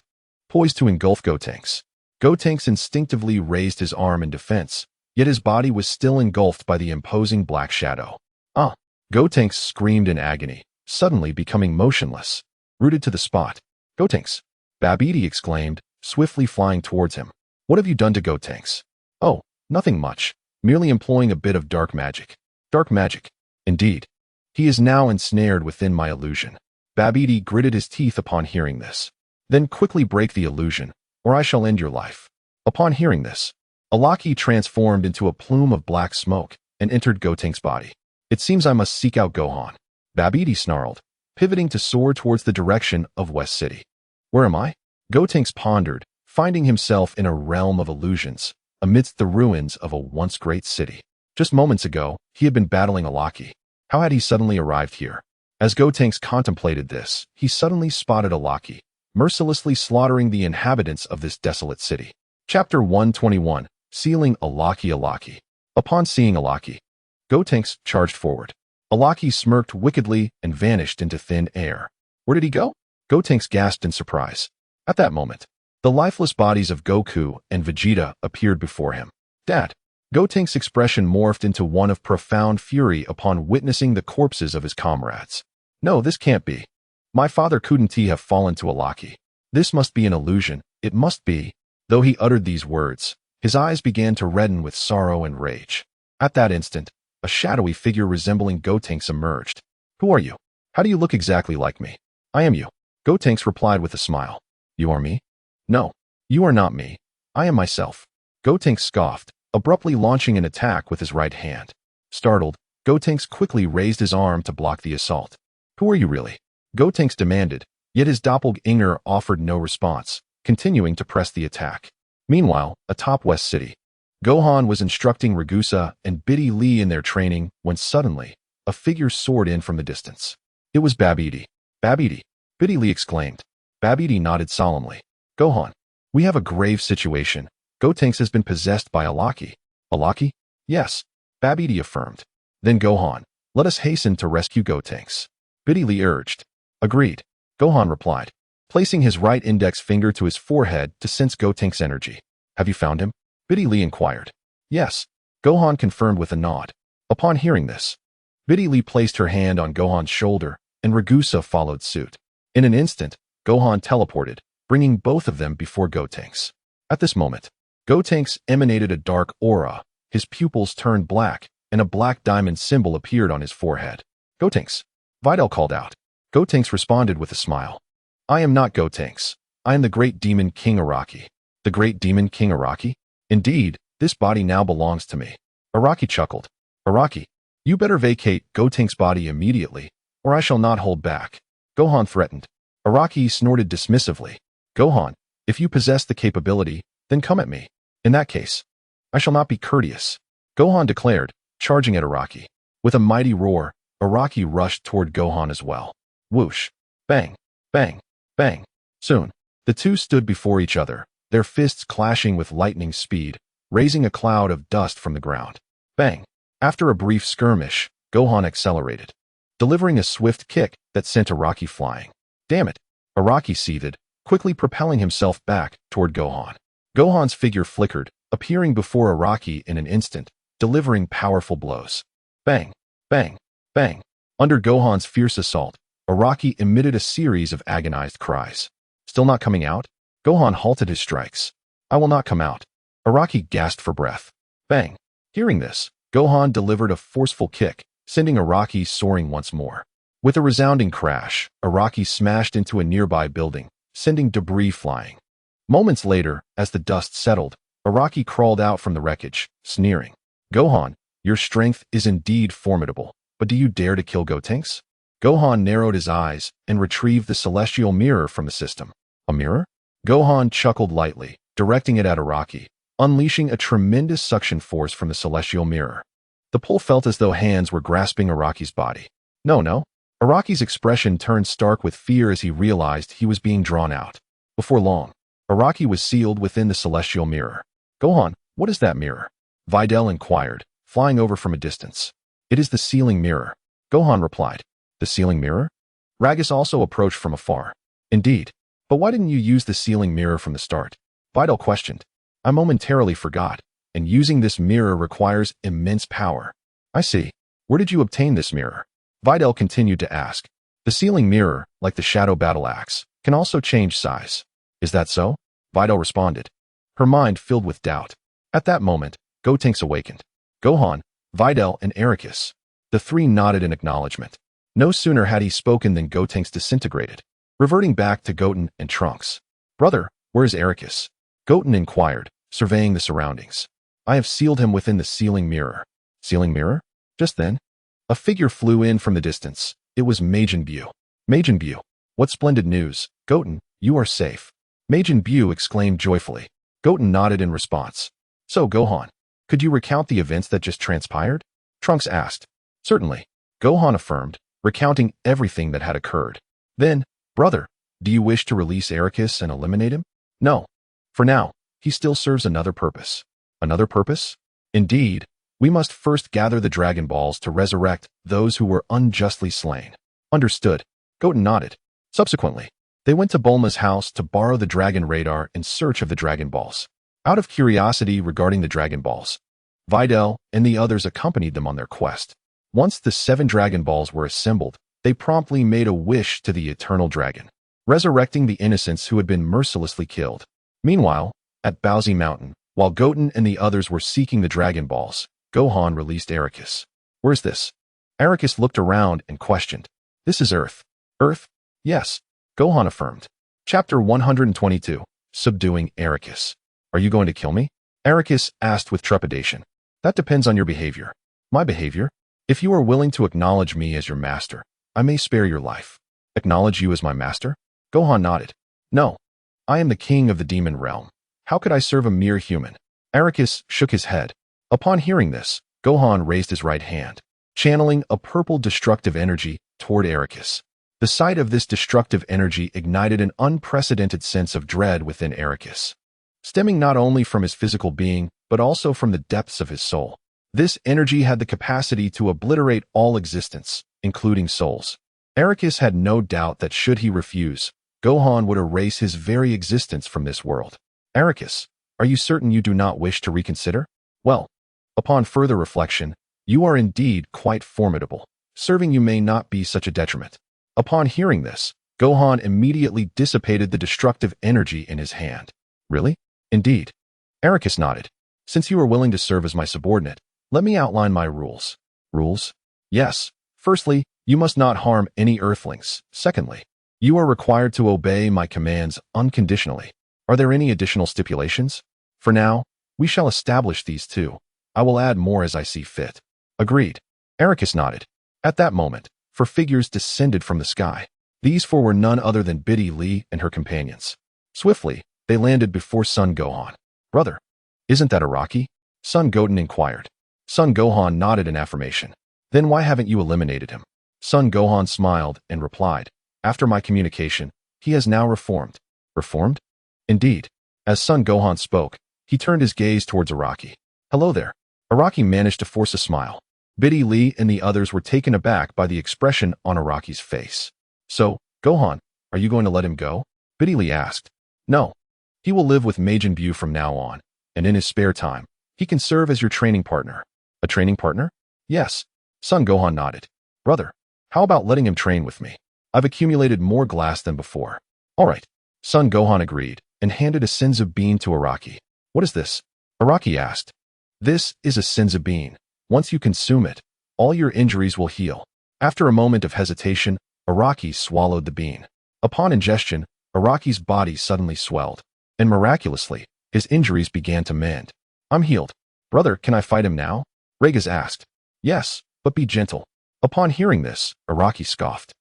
poised to engulf Gotenks. Gotenks instinctively raised his arm in defense, yet his body was still engulfed by the imposing black shadow. Ah! Gotenks screamed in agony, suddenly becoming motionless, rooted to the spot. Gotenks! Babidi exclaimed, swiftly flying towards him. What have you done to Gotenks? Oh, nothing much, merely employing a bit of dark magic. Dark magic. Indeed. He is now ensnared within my illusion. Babidi gritted his teeth upon hearing this. Then quickly break the illusion, or I shall end your life. Upon hearing this, Alaki transformed into a plume of black smoke and entered Gotenks' body. It seems I must seek out Gohan. Babidi snarled, pivoting to soar towards the direction of West City. Where am I? Gotenks pondered, finding himself in a realm of illusions, amidst the ruins of a once great city. Just moments ago, he had been battling Alaki. How had he suddenly arrived here? As Gotenks contemplated this, he suddenly spotted Alaki, mercilessly slaughtering the inhabitants of this desolate city. Chapter 121, Sealing Alaki. Upon seeing Alaki, Gotenks charged forward. Alaki smirked wickedly and vanished into thin air. Where did he go? Gotenks gasped in surprise. At that moment, the lifeless bodies of Goku and Vegeta appeared before him. Dad! Gotenks' expression morphed into one of profound fury upon witnessing the corpses of his comrades. No, this can't be. My father couldn't have fallen to Alaki. This must be an illusion. It must be. Though he uttered these words, his eyes began to redden with sorrow and rage. At that instant, a shadowy figure resembling Gotenks emerged. Who are you? How do you look exactly like me? I am you. Gotenks replied with a smile. You are me? No, you are not me. I am myself. Gotenks scoffed, abruptly launching an attack with his right hand. Startled, Gotenks quickly raised his arm to block the assault. Who are you really? Gotenks demanded, yet his doppelganger offered no response, continuing to press the attack. Meanwhile, atop West City, Gohan was instructing Ragusa and Biddy Lee in their training when suddenly, a figure soared in from the distance. It was Babidi. Babidi! Biddy Lee exclaimed. Babidi nodded solemnly. Gohan, we have a grave situation. Gotenks has been possessed by Alaki. Alaki? Yes, Babidi affirmed. Then Gohan, let us hasten to rescue Gotenks. Biddy Lee urged. Agreed. Gohan replied, placing his right index finger to his forehead to sense Gotenks' energy. Have you found him? Biddy Lee inquired. Yes. Gohan confirmed with a nod. Upon hearing this, Biddy Lee placed her hand on Gohan's shoulder, and Ragusa followed suit. In an instant, Gohan teleported, bringing both of them before Gotenks. At this moment, Gotenks emanated a dark aura, his pupils turned black, and a black diamond symbol appeared on his forehead. Gotenks! Videl called out. Gotenks responded with a smile. I am not Gotenks. I am the great demon King Araki. The great demon King Araki? Indeed, this body now belongs to me. Araki chuckled. Araki, you better vacate Gotenks' body immediately, or I shall not hold back. Gohan threatened. Araki snorted dismissively. Gohan, if you possess the capability, then come at me. In that case, I shall not be courteous. Gohan declared, charging at Araki. With a mighty roar, Araki rushed toward Gohan as well. Whoosh! Bang! Bang! Bang! Soon, the two stood before each other, their fists clashing with lightning speed, raising a cloud of dust from the ground. Bang! After a brief skirmish, Gohan accelerated, delivering a swift kick that sent Araki flying. Damn it! Araki seethed, quickly propelling himself back toward Gohan. Gohan's figure flickered, appearing before Araki in an instant, delivering powerful blows. Bang! Bang! Bang! Under Gohan's fierce assault, Araki emitted a series of agonized cries. Still not coming out? Gohan halted his strikes. I will not come out. Araki gasped for breath. Bang! Hearing this, Gohan delivered a forceful kick, sending Araki soaring once more. With a resounding crash, Araki smashed into a nearby building, sending debris flying. Moments later, as the dust settled, Araki crawled out from the wreckage, sneering. Gohan, your strength is indeed formidable, but do you dare to kill Gotenks? Gohan narrowed his eyes and retrieved the celestial mirror from the system. A mirror? Gohan chuckled lightly, directing it at Araki, unleashing a tremendous suction force from the celestial mirror. The pull felt as though hands were grasping Araki's body. No. Araki's expression turned stark with fear as he realized he was being drawn out. Before long, Araki was sealed within the celestial mirror. Gohan, what is that mirror? Videl inquired, flying over from a distance. It is the sealing mirror. Gohan replied. The sealing mirror? Ragus also approached from afar. Indeed. But why didn't you use the sealing mirror from the start? Videl questioned. I momentarily forgot. and using this mirror requires immense power. I see. Where did you obtain this mirror? Videl continued to ask. The sealing mirror, like the shadow battle axe, can also change size. Is that so? Videl responded, her mind filled with doubt. At that moment, Gotenks awakened. Gohan, Videl, and Ericus. The three nodded in acknowledgement. No sooner had he spoken than Gotenks disintegrated, reverting back to Goten and Trunks. Brother, where is Ericus? Goten inquired, surveying the surroundings. I have sealed him within the sealing mirror. Sealing mirror? Just then, a figure flew in from the distance. It was Majin Buu. Majin Buu, what splendid news. Goten, you are safe. Majin Buu exclaimed joyfully. Goten nodded in response. So, Gohan, could you recount the events that just transpired? Trunks asked. Certainly, Gohan affirmed, recounting everything that had occurred. Then, brother, do you wish to release Ericus and eliminate him? No. For now, he still serves another purpose. Another purpose? Indeed, we must first gather the Dragon Balls to resurrect those who were unjustly slain. Understood. Goten nodded. Subsequently, they went to Bulma's house to borrow the Dragon Radar in search of the Dragon Balls. Out of curiosity regarding the Dragon Balls, Videl and the others accompanied them on their quest. Once the 7 Dragon Balls were assembled, they promptly made a wish to the Eternal Dragon, resurrecting the innocents who had been mercilessly killed. Meanwhile, at Bowsy Mountain, while Goten and the others were seeking the Dragon Balls, Gohan released Ericus. Where's this? Ericus looked around and questioned. This is Earth. Earth? Yes, Gohan affirmed. Chapter 122, Subduing Ericus. Are you going to kill me? Ericus asked with trepidation. That depends on your behavior. My behavior? If you are willing to acknowledge me as your master, I may spare your life. Acknowledge you as my master? Gohan nodded. No. I am the king of the demon realm. How could I serve a mere human? Ericus shook his head. Upon hearing this, Gohan raised his right hand, channeling a purple destructive energy toward Ericus. The sight of this destructive energy ignited an unprecedented sense of dread within Ericus, stemming not only from his physical being, but also from the depths of his soul. This energy had the capacity to obliterate all existence, including souls. Ericus had no doubt that should he refuse, Gohan would erase his very existence from this world. Ericus, are you certain you do not wish to reconsider? Well, upon further reflection, you are indeed quite formidable. Serving you may not be such a detriment. Upon hearing this, Gohan immediately dissipated the destructive energy in his hand. Really? Indeed. Ericus nodded. Since you are willing to serve as my subordinate, let me outline my rules. Rules? Yes. Firstly, you must not harm any Earthlings. Secondly, you are required to obey my commands unconditionally. Are there any additional stipulations? For now, we shall establish these two. I will add more as I see fit. Agreed. Ericus nodded. At that moment, 4 figures descended from the sky. These 4 were none other than Biddy Lee and her companions. Swiftly, they landed before Son Gohan. Brother, isn't that Araki? Son Goten inquired. Son Gohan nodded in affirmation. Then why haven't you eliminated him? Son Gohan smiled and replied. After my communication, he has now reformed. Reformed? Indeed. As Son Gohan spoke, he turned his gaze towards Araki. Hello there. Araki managed to force a smile. Biddy Lee and the others were taken aback by the expression on Araki's face. So, Gohan, are you going to let him go? Biddy Lee asked. No. He will live with Majin Buu from now on, and in his spare time, he can serve as your training partner. A training partner? Yes. Son Gohan nodded. Brother, how about letting him train with me? I've accumulated more glass than before. All right. Son Gohan agreed and handed a Senzu bean to Araki. What is this? Araki asked. This is a Senzu bean. Once you consume it, all your injuries will heal. After a moment of hesitation, Araki swallowed the bean. Upon ingestion, Araki's body suddenly swelled, and miraculously, his injuries began to mend. I'm healed. Brother, can I fight him now? Rhaegas asked. Yes, but be gentle. Upon hearing this, Araki scoffed.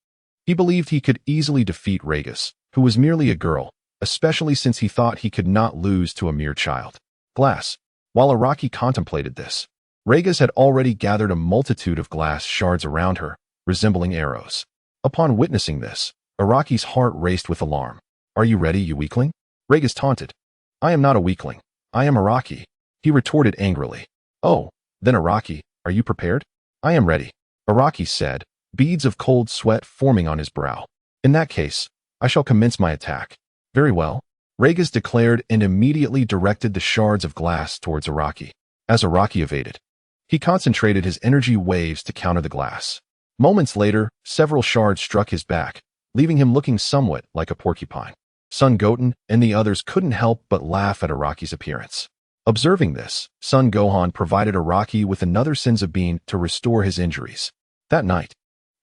He believed he could easily defeat Rhaegas, who was merely a girl, especially since he thought he could not lose to a mere child. Glass. While Araki contemplated this, Rhaegas had already gathered a multitude of glass shards around her, resembling arrows. Upon witnessing this, Araki's heart raced with alarm. Are you ready, you weakling? Rhaegas taunted. I am not a weakling. I am Araki. He retorted angrily. Oh, then Araki, are you prepared? I am ready. Araki said, beads of cold sweat forming on his brow. In that case, I shall commence my attack. Very well. Rhaegas declared and immediately directed the shards of glass towards Araki. As Araki evaded, he concentrated his energy waves to counter the glass. Moments later, several shards struck his back, leaving him looking somewhat like a porcupine. Son Goten and the others couldn't help but laugh at Araki's appearance. Observing this, Son Gohan provided Araki with another Senzu bean to restore his injuries. That night,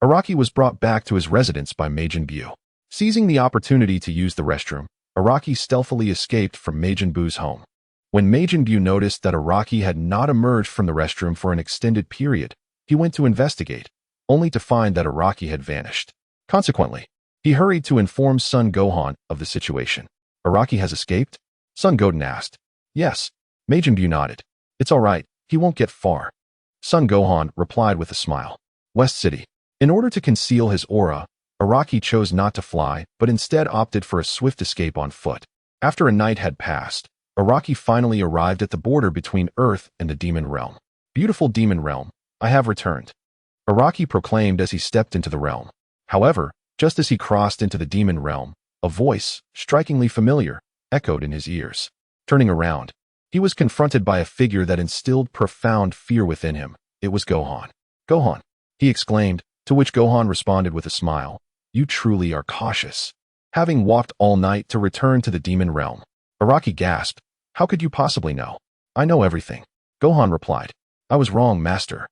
Araki was brought back to his residence by Majin Buu. Seizing the opportunity to use the restroom, Araki stealthily escaped from Majin Buu's home. When Majin Buu noticed that Araki had not emerged from the restroom for an extended period, he went to investigate, only to find that Araki had vanished. Consequently, he hurried to inform Son Gohan of the situation. Araki has escaped? Son Goten asked. Yes. Majin Buu nodded. It's all right, he won't get far. Son Gohan replied with a smile. West City. In order to conceal his aura, Araki chose not to fly, but instead opted for a swift escape on foot. After a night had passed, Araki finally arrived at the border between Earth and the Demon Realm. Beautiful Demon Realm, I have returned, Araki proclaimed as he stepped into the realm. However, just as he crossed into the Demon Realm, a voice, strikingly familiar, echoed in his ears. Turning around, he was confronted by a figure that instilled profound fear within him. It was Gohan. Gohan, he exclaimed, to which Gohan responded with a smile. You truly are cautious. Having walked all night to return to the Demon Realm. Araki gasped. How could you possibly know? I know everything. Gohan replied. I was wrong, master.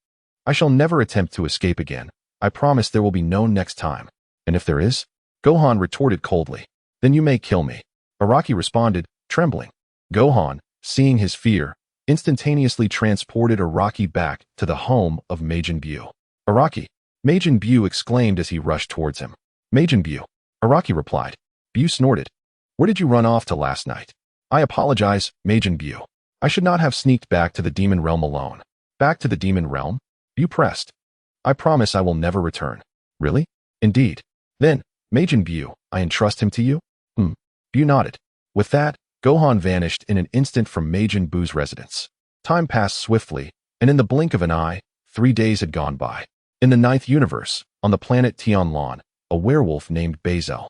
I shall never attempt to escape again. I promise there will be no next time. And if there is? Gohan retorted coldly. Then you may kill me. Araki responded, trembling. Gohan, seeing his fear, instantaneously transported Araki back to the home of Majin Buu. Araki, Majin Buu exclaimed as he rushed towards him. Majin Buu, Araki replied. Buu snorted. Where did you run off to last night? I apologize, Majin Buu. I should not have sneaked back to the Demon Realm alone. Back to the Demon Realm? Buu pressed. I promise I will never return. Really? Indeed. Then, Majin Buu, I entrust him to you? Buu nodded. With that, Gohan vanished in an instant from Majin Buu's residence. Time passed swiftly, and in the blink of an eye, 3 days had gone by. In the 9th universe, on the planet Tianlan, a werewolf named Bezel,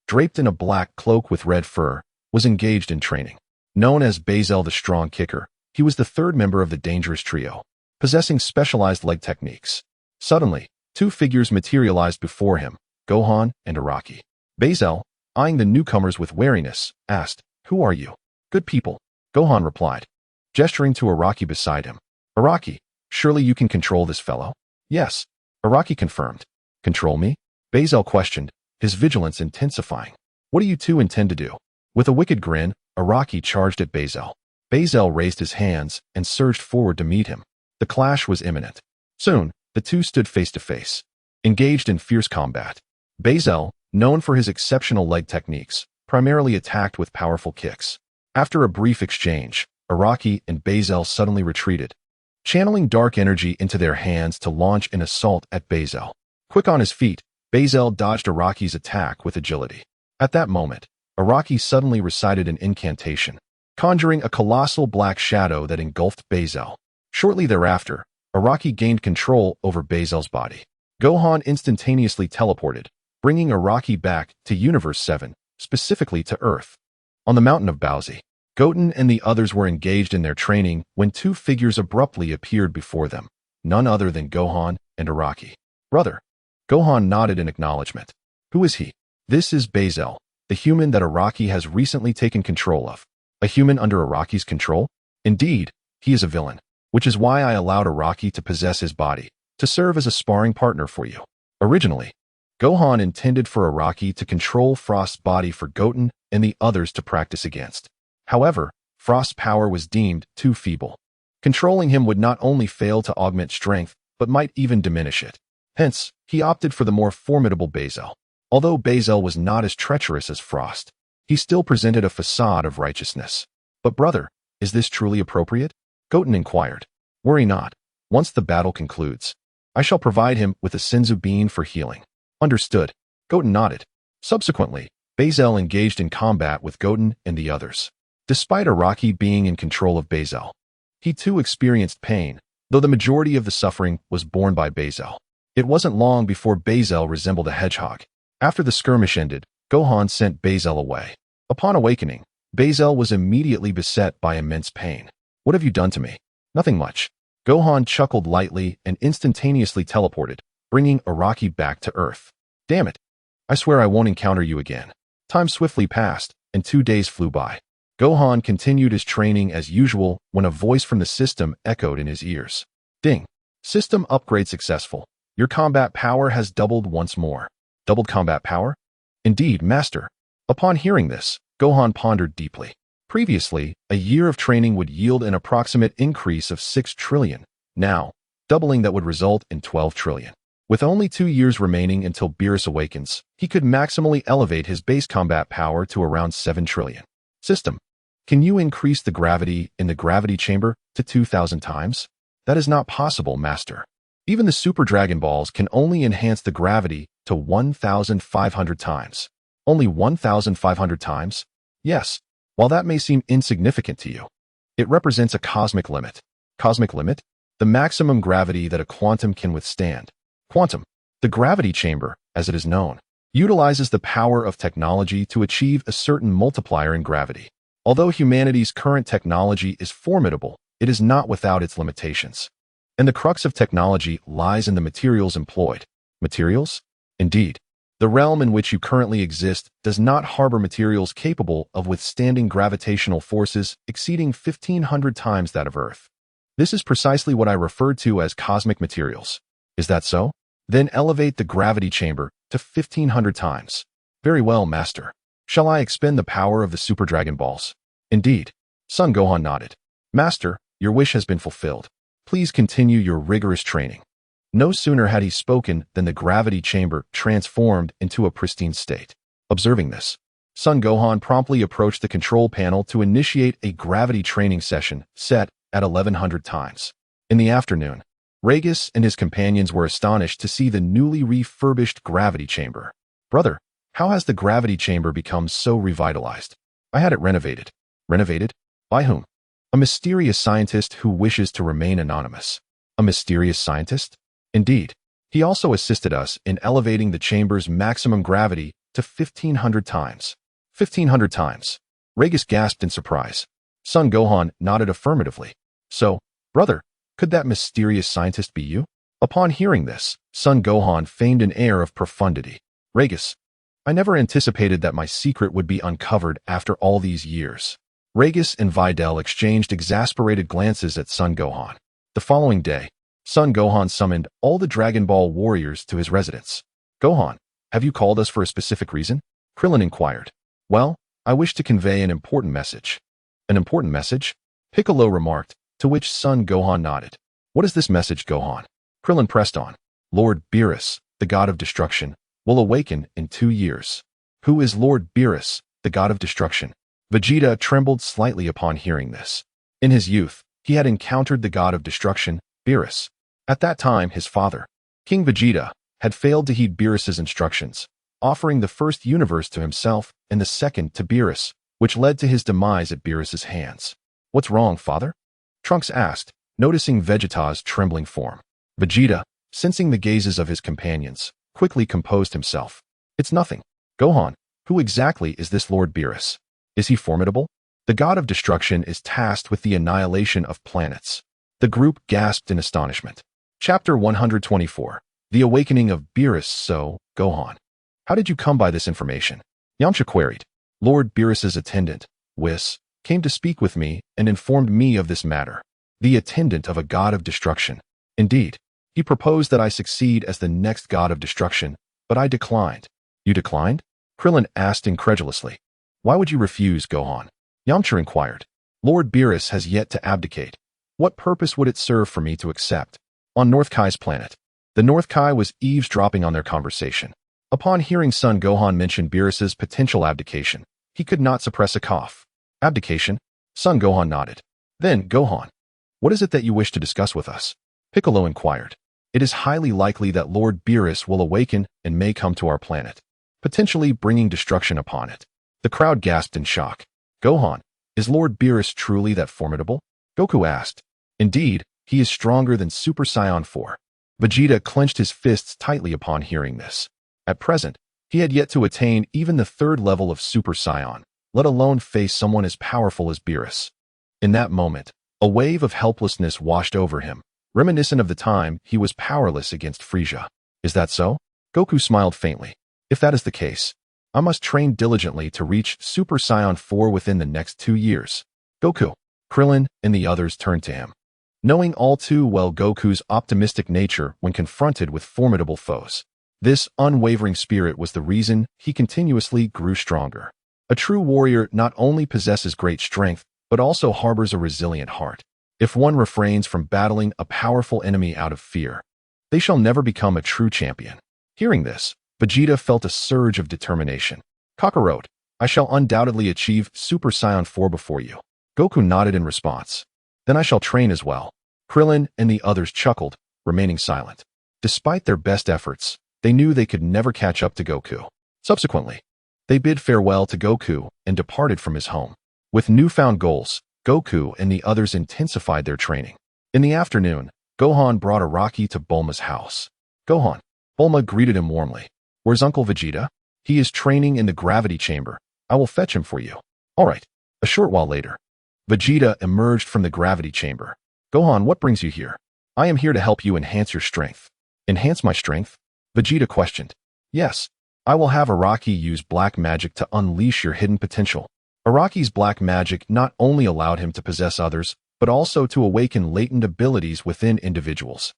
draped in a black cloak with red fur, was engaged in training. Known as Bezel the Strong Kicker, he was the third member of the dangerous trio, possessing specialized leg techniques. Suddenly, 2 figures materialized before him, Gohan and Araki. Bezel, eyeing the newcomers with wariness, asked, Who are you? Good people, Gohan replied, gesturing to Araki beside him. Araki, surely you can control this fellow? Yes, Araki confirmed. Control me? Bezel questioned, his vigilance intensifying. What do you two intend to do? With a wicked grin, Araki charged at Bezel. Bezel raised his hands and surged forward to meet him. The clash was imminent. Soon, the two stood face to face, engaged in fierce combat. Bezel, known for his exceptional leg techniques, primarily attacked with powerful kicks. After a brief exchange, Araki and Bezel suddenly retreated, channeling dark energy into their hands to launch an assault at Bezel. Quick on his feet, Bezel dodged Araki's attack with agility. At that moment, Araki suddenly recited an incantation, conjuring a colossal black shadow that engulfed Bezel. Shortly thereafter, Araki gained control over Bezel's body. Gohan instantaneously teleported, bringing Araki back to Universe 7, specifically to Earth. On the mountain of Bowsy, Goten and the others were engaged in their training when 2 figures abruptly appeared before them, none other than Gohan and Araki. Brother. Gohan nodded in acknowledgement. Who is he? This is Bezel, the human that Araki has recently taken control of. A human under Araki's control? Indeed, he is a villain, which is why I allowed Araki to possess his body, to serve as a sparring partner for you. Originally, Gohan intended for Araki to control Frost's body for Goten and the others to practice against. However, Frost's power was deemed too feeble. Controlling him would not only fail to augment strength, but might even diminish it. Hence, he opted for the more formidable Bezel. Although Bezel was not as treacherous as Frost, he still presented a facade of righteousness. But brother, is this truly appropriate? Goten inquired. Worry not. Once the battle concludes, I shall provide him with a Senzu bean for healing. Understood. Goten nodded. Subsequently, Bezel engaged in combat with Goten and the others. Despite Araki being in control of Bezel, he too experienced pain, though the majority of the suffering was borne by Bezel. It wasn't long before Bezel resembled a hedgehog. After the skirmish ended, Gohan sent Bezel away. Upon awakening, Bezel was immediately beset by immense pain. What have you done to me? Nothing much. Gohan chuckled lightly and instantaneously teleported, bringing Araki back to Earth. Damn it. I swear I won't encounter you again. Time swiftly passed, and 2 days flew by. Gohan continued his training as usual when a voice from the system echoed in his ears. Ding. System upgrade successful. Your combat power has doubled once more. Doubled combat power? Indeed, Master. Upon hearing this, Gohan pondered deeply. Previously, a year of training would yield an approximate increase of 6 trillion. Now, doubling that would result in 12 trillion. With only 2 years remaining until Beerus awakens, he could maximally elevate his base combat power to around 7 trillion. System. Can you increase the gravity in the gravity chamber to 2,000 times? That is not possible, Master. Even the Super Dragon Balls can only enhance the gravity to 1,500 times. Only 1,500 times? Yes. While that may seem insignificant to you, it represents a cosmic limit. Cosmic limit? The maximum gravity that a quantum can withstand. Quantum, the gravity chamber, as it is known, utilizes the power of technology to achieve a certain multiplier in gravity. Although humanity's current technology is formidable, it is not without its limitations. And the crux of technology lies in the materials employed. Materials? Indeed. The realm in which you currently exist does not harbor materials capable of withstanding gravitational forces exceeding 1,500 times that of Earth. This is precisely what I referred to as cosmic materials. Is that so? Then elevate the gravity chamber to 1,500 times. Very well, Master. Shall I expend the power of the Super Dragon Balls? Indeed. Son Gohan nodded. Master, your wish has been fulfilled. Please continue your rigorous training. No sooner had he spoken than the gravity chamber transformed into a pristine state. Observing this, Son Gohan promptly approached the control panel to initiate a gravity training session set at 1,100 times. In the afternoon, Regis and his companions were astonished to see the newly refurbished gravity chamber. Brother, how has the gravity chamber become so revitalized? I had it renovated. Renovated? By whom? A mysterious scientist who wishes to remain anonymous. A mysterious scientist? Indeed. He also assisted us in elevating the chamber's maximum gravity to 1,500 times. 1,500 times. Regis gasped in surprise. Son Gohan nodded affirmatively. So, brother, could that mysterious scientist be you? Upon hearing this, Son Gohan feigned an air of profundity. Regis, I never anticipated that my secret would be uncovered after all these years. Regis and Videl exchanged exasperated glances at Son Gohan. The following day, Son Gohan summoned all the Dragon Ball warriors to his residence. Gohan, have you called us for a specific reason? Krillin inquired. Well, I wish to convey an important message. An important message? Piccolo remarked, to which Son Gohan nodded. What is this message, Gohan? Krillin pressed on. Lord Beerus, the god of destruction, will awaken in 2 years. Who is Lord Beerus, the god of destruction? Vegeta trembled slightly upon hearing this. In his youth, he had encountered the god of destruction, Beerus. At that time, his father, King Vegeta, had failed to heed Beerus's instructions, offering the first universe to himself and the second to Beerus, which led to his demise at Beerus's hands. What's wrong, father? Trunks asked, noticing Vegeta's trembling form. Vegeta, sensing the gazes of his companions, quickly composed himself. It's nothing. Gohan, who exactly is this Lord Beerus? Is he formidable? The god of destruction is tasked with the annihilation of planets. The group gasped in astonishment. Chapter 124. The Awakening of Beerus. So, Gohan, how did you come by this information? Yamcha queried. Lord Beerus's attendant, Whis, came to speak with me and informed me of this matter. The attendant of a god of destruction. Indeed, he proposed that I succeed as the next god of destruction, but I declined. You declined? Krillin asked incredulously. Why would you refuse, Gohan? Yamcha inquired. Lord Beerus has yet to abdicate. What purpose would it serve for me to accept? On North Kai's planet. The North Kai was eavesdropping on their conversation. Upon hearing Son Gohan mention Beerus's potential abdication, he could not suppress a cough. Abdication? Son Gohan nodded. Then, Gohan, what is it that you wish to discuss with us? Piccolo inquired. It is highly likely that Lord Beerus will awaken and may come to our planet, potentially bringing destruction upon it. The crowd gasped in shock. Gohan, is Lord Beerus truly that formidable? Goku asked. Indeed, he is stronger than Super Saiyan 4. Vegeta clenched his fists tightly upon hearing this. At present, he had yet to attain even the 3rd level of Super Saiyan, let alone face someone as powerful as Beerus. In that moment, A wave of helplessness washed over him, reminiscent of the time he was powerless against Frieza. Is that so? Goku smiled faintly. If that is the case, I must train diligently to reach Super Saiyan 4 within the next 2 years. Goku, Krillin, and the others turned to him, knowing all too well Goku's optimistic nature when confronted with formidable foes. This unwavering spirit was the reason he continuously grew stronger. A true warrior not only possesses great strength, but also harbors a resilient heart. If one refrains from battling a powerful enemy out of fear, they shall never become a true champion. Hearing this, Vegeta felt a surge of determination. Kakarot, I shall undoubtedly achieve Super Saiyan 4 before you. Goku nodded in response. Then I shall train as well. Krillin and the others chuckled, remaining silent. Despite their best efforts, they knew they could never catch up to Goku. Subsequently, they bid farewell to Goku and departed from his home. With newfound goals, Goku and the others intensified their training. In the afternoon, Gohan brought Araki to Bulma's house. Gohan. Bulma greeted him warmly. Where's Uncle Vegeta? He is training in the gravity chamber. I will fetch him for you. All right. A short while later, Vegeta emerged from the gravity chamber. Gohan, what brings you here? I am here to help you enhance your strength. Enhance my strength? Vegeta questioned. Yes. I will have Araki use black magic to unleash your hidden potential. Araki's black magic not only allowed him to possess others, but also to awaken latent abilities within individuals.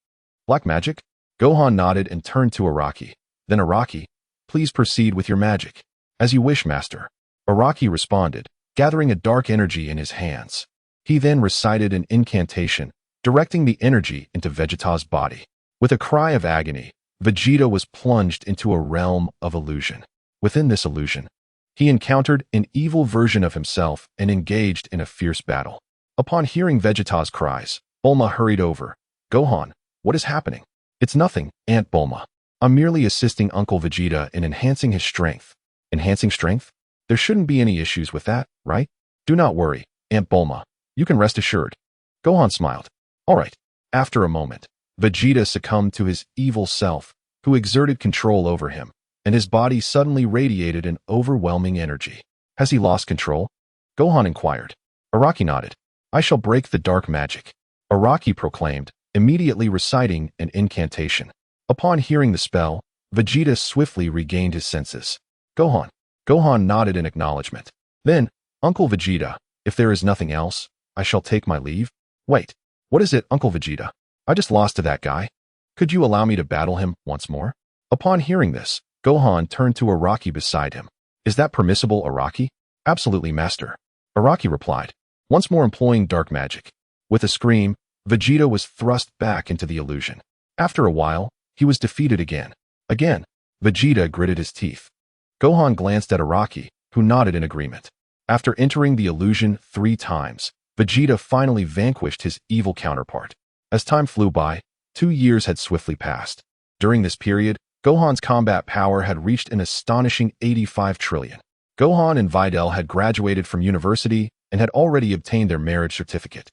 Black magic? Gohan nodded and turned to Araki. Then Araki, please proceed with your magic. As you wish, Master. Araki responded, gathering a dark energy in his hands. He then recited an incantation, directing the energy into Vegeta's body. With a cry of agony, Vegeta was plunged into a realm of illusion. Within this illusion, he encountered an evil version of himself and engaged in a fierce battle. Upon hearing Vegeta's cries, Bulma hurried over. Gohan, what is happening? It's nothing, Aunt Bulma. I'm merely assisting Uncle Vegeta in enhancing his strength. Enhancing strength? There shouldn't be any issues with that, right? Do not worry, Aunt Bulma. You can rest assured. Gohan smiled. All right. After a moment, Vegeta succumbed to his evil self, who exerted control over him, and his body suddenly radiated an overwhelming energy. Has he lost control? Gohan inquired. Araki nodded. I shall break the dark magic. Araki proclaimed, immediately reciting an incantation. Upon hearing the spell, Vegeta swiftly regained his senses. Gohan. Gohan nodded in acknowledgement. Then, Uncle Vegeta, if there is nothing else, I shall take my leave. Wait, what is it, Uncle Vegeta? I just lost to that guy. Could you allow me to battle him once more? Upon hearing this, Gohan turned to Araki beside him. Is that permissible, Araki? Absolutely, Master. Araki replied, once more employing dark magic. With a scream, Vegeta was thrust back into the illusion. After a while, he was defeated again. Again, Vegeta gritted his teeth. Gohan glanced at Araki, who nodded in agreement. After entering the illusion 3 times, Vegeta finally vanquished his evil counterpart. As time flew by, 2 years had swiftly passed. During this period, Gohan's combat power had reached an astonishing 85 trillion. Gohan and Videl had graduated from university and had already obtained their marriage certificate.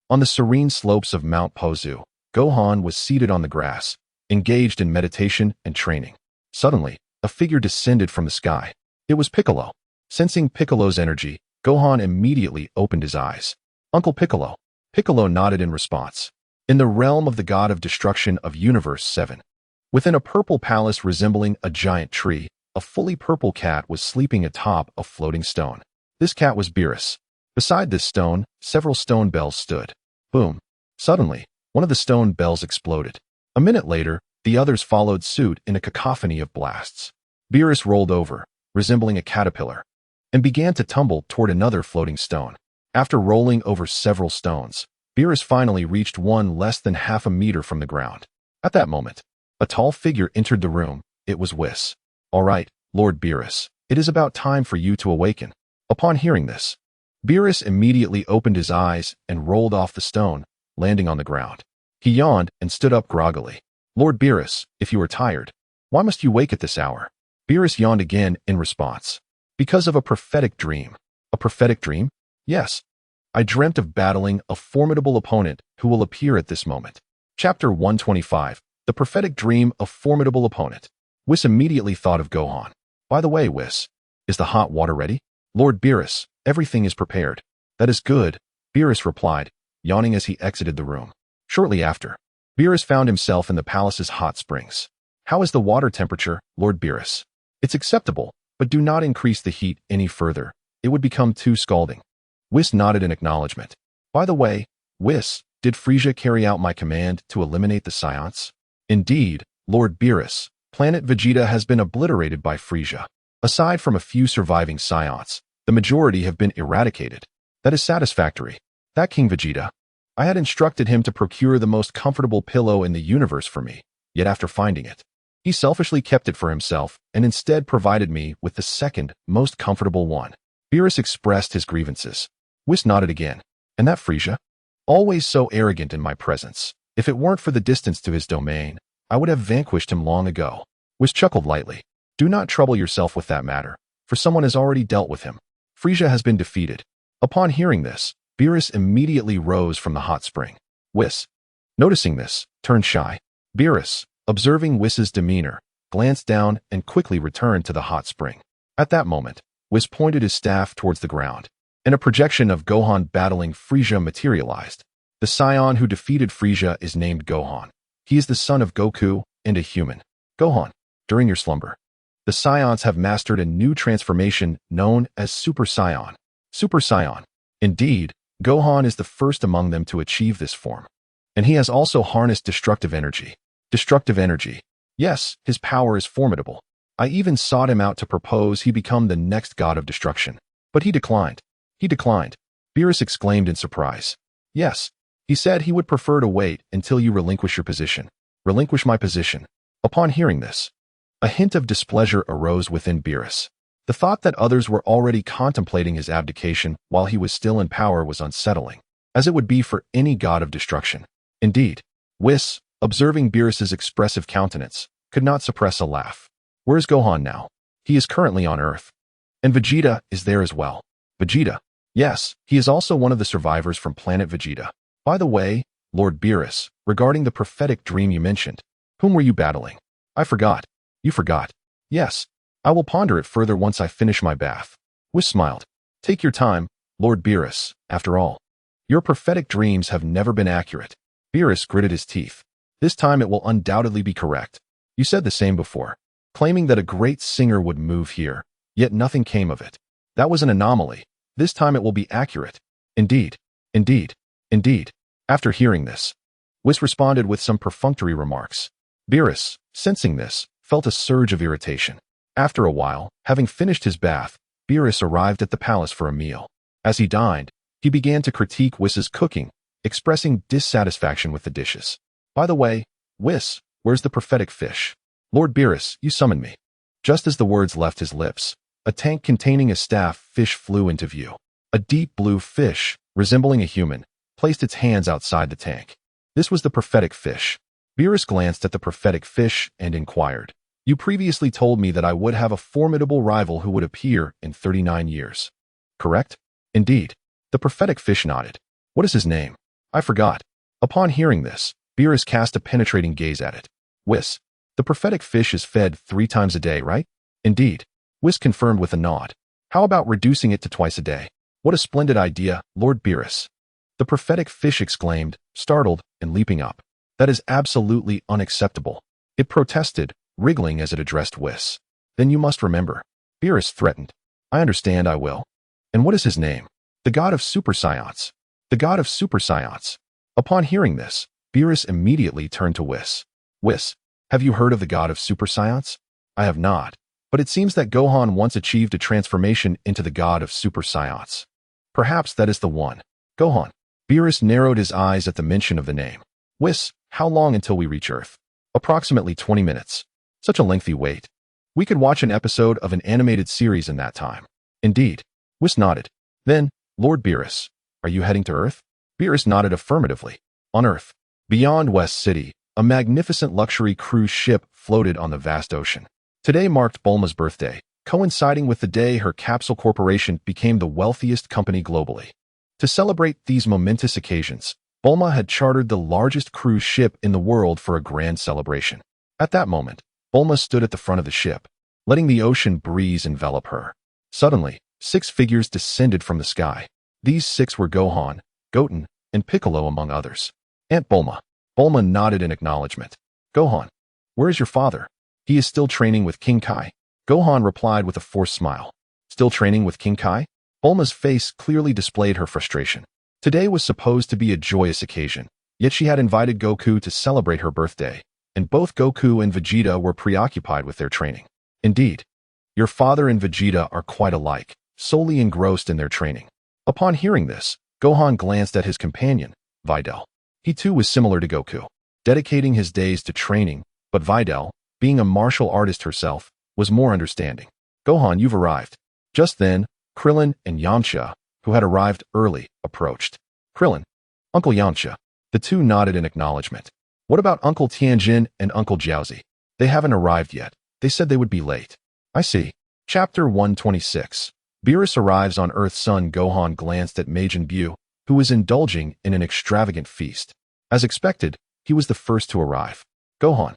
On the serene slopes of Mount Pozu, Gohan was seated on the grass, engaged in meditation and training. Suddenly, a figure descended from the sky. It was Piccolo. Sensing Piccolo's energy, Gohan immediately opened his eyes. Uncle Piccolo. Piccolo nodded in response. In the realm of the god of destruction of Universe 7, within a purple palace resembling a giant tree, a fully purple cat was sleeping atop a floating stone. This cat was Beerus. Beside this stone, several stone bells stood. Boom. Suddenly, one of the stone bells exploded. A minute later, the others followed suit in a cacophony of blasts. Beerus rolled over, resembling a caterpillar, and began to tumble toward another floating stone. After rolling over several stones, Beerus finally reached one less than half a meter from the ground. At that moment, a tall figure entered the room. It was Whis. All right, Lord Beerus, it is about time for you to awaken. Upon hearing this, Beerus immediately opened his eyes and rolled off the stone, landing on the ground. He yawned and stood up groggily. Lord Beerus, if you are tired, why must you wake at this hour? Beerus yawned again in response. Because of a prophetic dream. A prophetic dream? Yes. I dreamt of battling a formidable opponent who will appear at this moment. Chapter 125. The prophetic dream of formidable opponent. Whis immediately thought of Gohan. By the way, Whis, is the hot water ready? Lord Beerus, everything is prepared. That is good, Beerus replied, yawning as he exited the room. Shortly after, Beerus found himself in the palace's hot springs. "How is the water temperature, Lord Beerus?" "It's acceptable, but do not increase the heat any further. It would become too scalding." Whis nodded in acknowledgement. "By the way, Whis, did Frieza carry out my command to eliminate the Scions?" "Indeed, Lord Beerus. Planet Vegeta has been obliterated by Frieza. Aside from a few surviving Scions, the majority have been eradicated. That is satisfactory. That King Vegeta. I had instructed him to procure the most comfortable pillow in the universe for me, yet after finding it, he selfishly kept it for himself and instead provided me with the second most comfortable one." Beerus expressed his grievances. Whis nodded again. "And that Frieza? Always so arrogant in my presence. If it weren't for the distance to his domain, I would have vanquished him long ago." Whis chuckled lightly. "Do not trouble yourself with that matter, for someone has already dealt with him. Frieza has been defeated." Upon hearing this, Beerus immediately rose from the hot spring. Whis, noticing this, turned shy. Beerus, observing Whis's demeanor, glanced down and quickly returned to the hot spring. At that moment, Whis pointed his staff towards the ground, and a projection of Gohan battling Frieza materialized. The Scion who defeated Frieza is named Gohan. He is the son of Goku and a human. Gohan, during your slumber, the Scions have mastered a new transformation known as Super Saiyan. Super Saiyan. Indeed, Gohan is the first among them to achieve this form. And he has also harnessed destructive energy. Destructive energy. Yes, his power is formidable. I even sought him out to propose he become the next god of destruction. But he declined. He declined. Beerus exclaimed in surprise. "Yes, he said he would prefer to wait until you relinquish your position." "Relinquish my position." Upon hearing this, a hint of displeasure arose within Beerus. The thought that others were already contemplating his abdication while he was still in power was unsettling, as it would be for any god of destruction. Indeed, Whis, observing Beerus's expressive countenance, could not suppress a laugh. "Where is Gohan now?" "He is currently on Earth." "And Vegeta is there as well." "Vegeta?" "Yes, he is also one of the survivors from planet Vegeta." "By the way, Lord Beerus, regarding the prophetic dream you mentioned, whom were you battling?" "I forgot." "You forgot?" "Yes. I will ponder it further once I finish my bath." Whis smiled. "Take your time, Lord Beerus. After all, your prophetic dreams have never been accurate." Beerus gritted his teeth. "This time it will undoubtedly be correct. You said the same before, claiming that a great singer would move here, yet nothing came of it. That was an anomaly. This time it will be accurate." "Indeed, indeed, indeed." After hearing this, Whis responded with some perfunctory remarks. Beerus, sensing this, felt a surge of irritation. After a while, having finished his bath, Beerus arrived at the palace for a meal. As he dined, he began to critique Whis's cooking, expressing dissatisfaction with the dishes. "By the way, Whis, where's the prophetic fish?" "Lord Beerus, you summoned me." Just as the words left his lips, a tank containing a staff fish flew into view. A deep blue fish, resembling a human, placed its hands outside the tank. This was the prophetic fish. Beerus glanced at the prophetic fish and inquired, "You previously told me that I would have a formidable rival who would appear in 39 years. Correct?" "Indeed." The prophetic fish nodded. "What is his name?" "I forgot." Upon hearing this, Beerus cast a penetrating gaze at it. "Whis, the prophetic fish is fed 3 times a day, right?" "Indeed." Whis confirmed with a nod. "How about reducing it to twice a day?" "What a splendid idea, Lord Beerus." The prophetic fish exclaimed, startled and leaping up. "That is absolutely unacceptable." It protested, wriggling as it addressed Whis. "Then you must remember." Beerus threatened. "I understand, I will." "And what is his name?" "The god of Super Science." "The god of Super Science." Upon hearing this, Beerus immediately turned to Whis. "Whis, have you heard of the god of Super Science?" "I have not, but it seems that Gohan once achieved a transformation into the god of Super Science. Perhaps that is the one." "Gohan." Beerus narrowed his eyes at the mention of the name. "Whis, how long until we reach Earth?" "Approximately 20 minutes. Such a lengthy wait. We could watch an episode of an animated series in that time." "Indeed." Whis nodded. "Then, Lord Beerus, are you heading to Earth?" Beerus nodded affirmatively. On Earth, beyond West City, a magnificent luxury cruise ship floated on the vast ocean. Today marked Bulma's birthday, coinciding with the day her capsule corporation became the wealthiest company globally. To celebrate these momentous occasions, Bulma had chartered the largest cruise ship in the world for a grand celebration. At that moment, Bulma stood at the front of the ship, letting the ocean breeze envelop her. Suddenly, 6 figures descended from the sky. These 6 were Gohan, Goten, and Piccolo among others. Aunt Bulma. Bulma nodded in acknowledgement. Gohan, where is your father? He is still training with King Kai. Gohan replied with a forced smile. Still training with King Kai? Bulma's face clearly displayed her frustration. Today was supposed to be a joyous occasion, yet she had invited Goku to celebrate her birthday, and both Goku and Vegeta were preoccupied with their training. Indeed, your father and Vegeta are quite alike, solely engrossed in their training. Upon hearing this, Gohan glanced at his companion, Videl. He too was similar to Goku, dedicating his days to training, but Videl, being a martial artist herself, was more understanding. Gohan, you've arrived. Just then, Krillin and Yamcha, who had arrived early, approached. Krillin, Uncle Yamcha. The two nodded in acknowledgement. What about Uncle Tianjin and Uncle Jiaozi? They haven't arrived yet. They said they would be late. I see. Chapter 126. Beerus arrives on Earth. Son Gohan glanced at Majin Buu, who was indulging in an extravagant feast. As expected, he was the first to arrive. Gohan,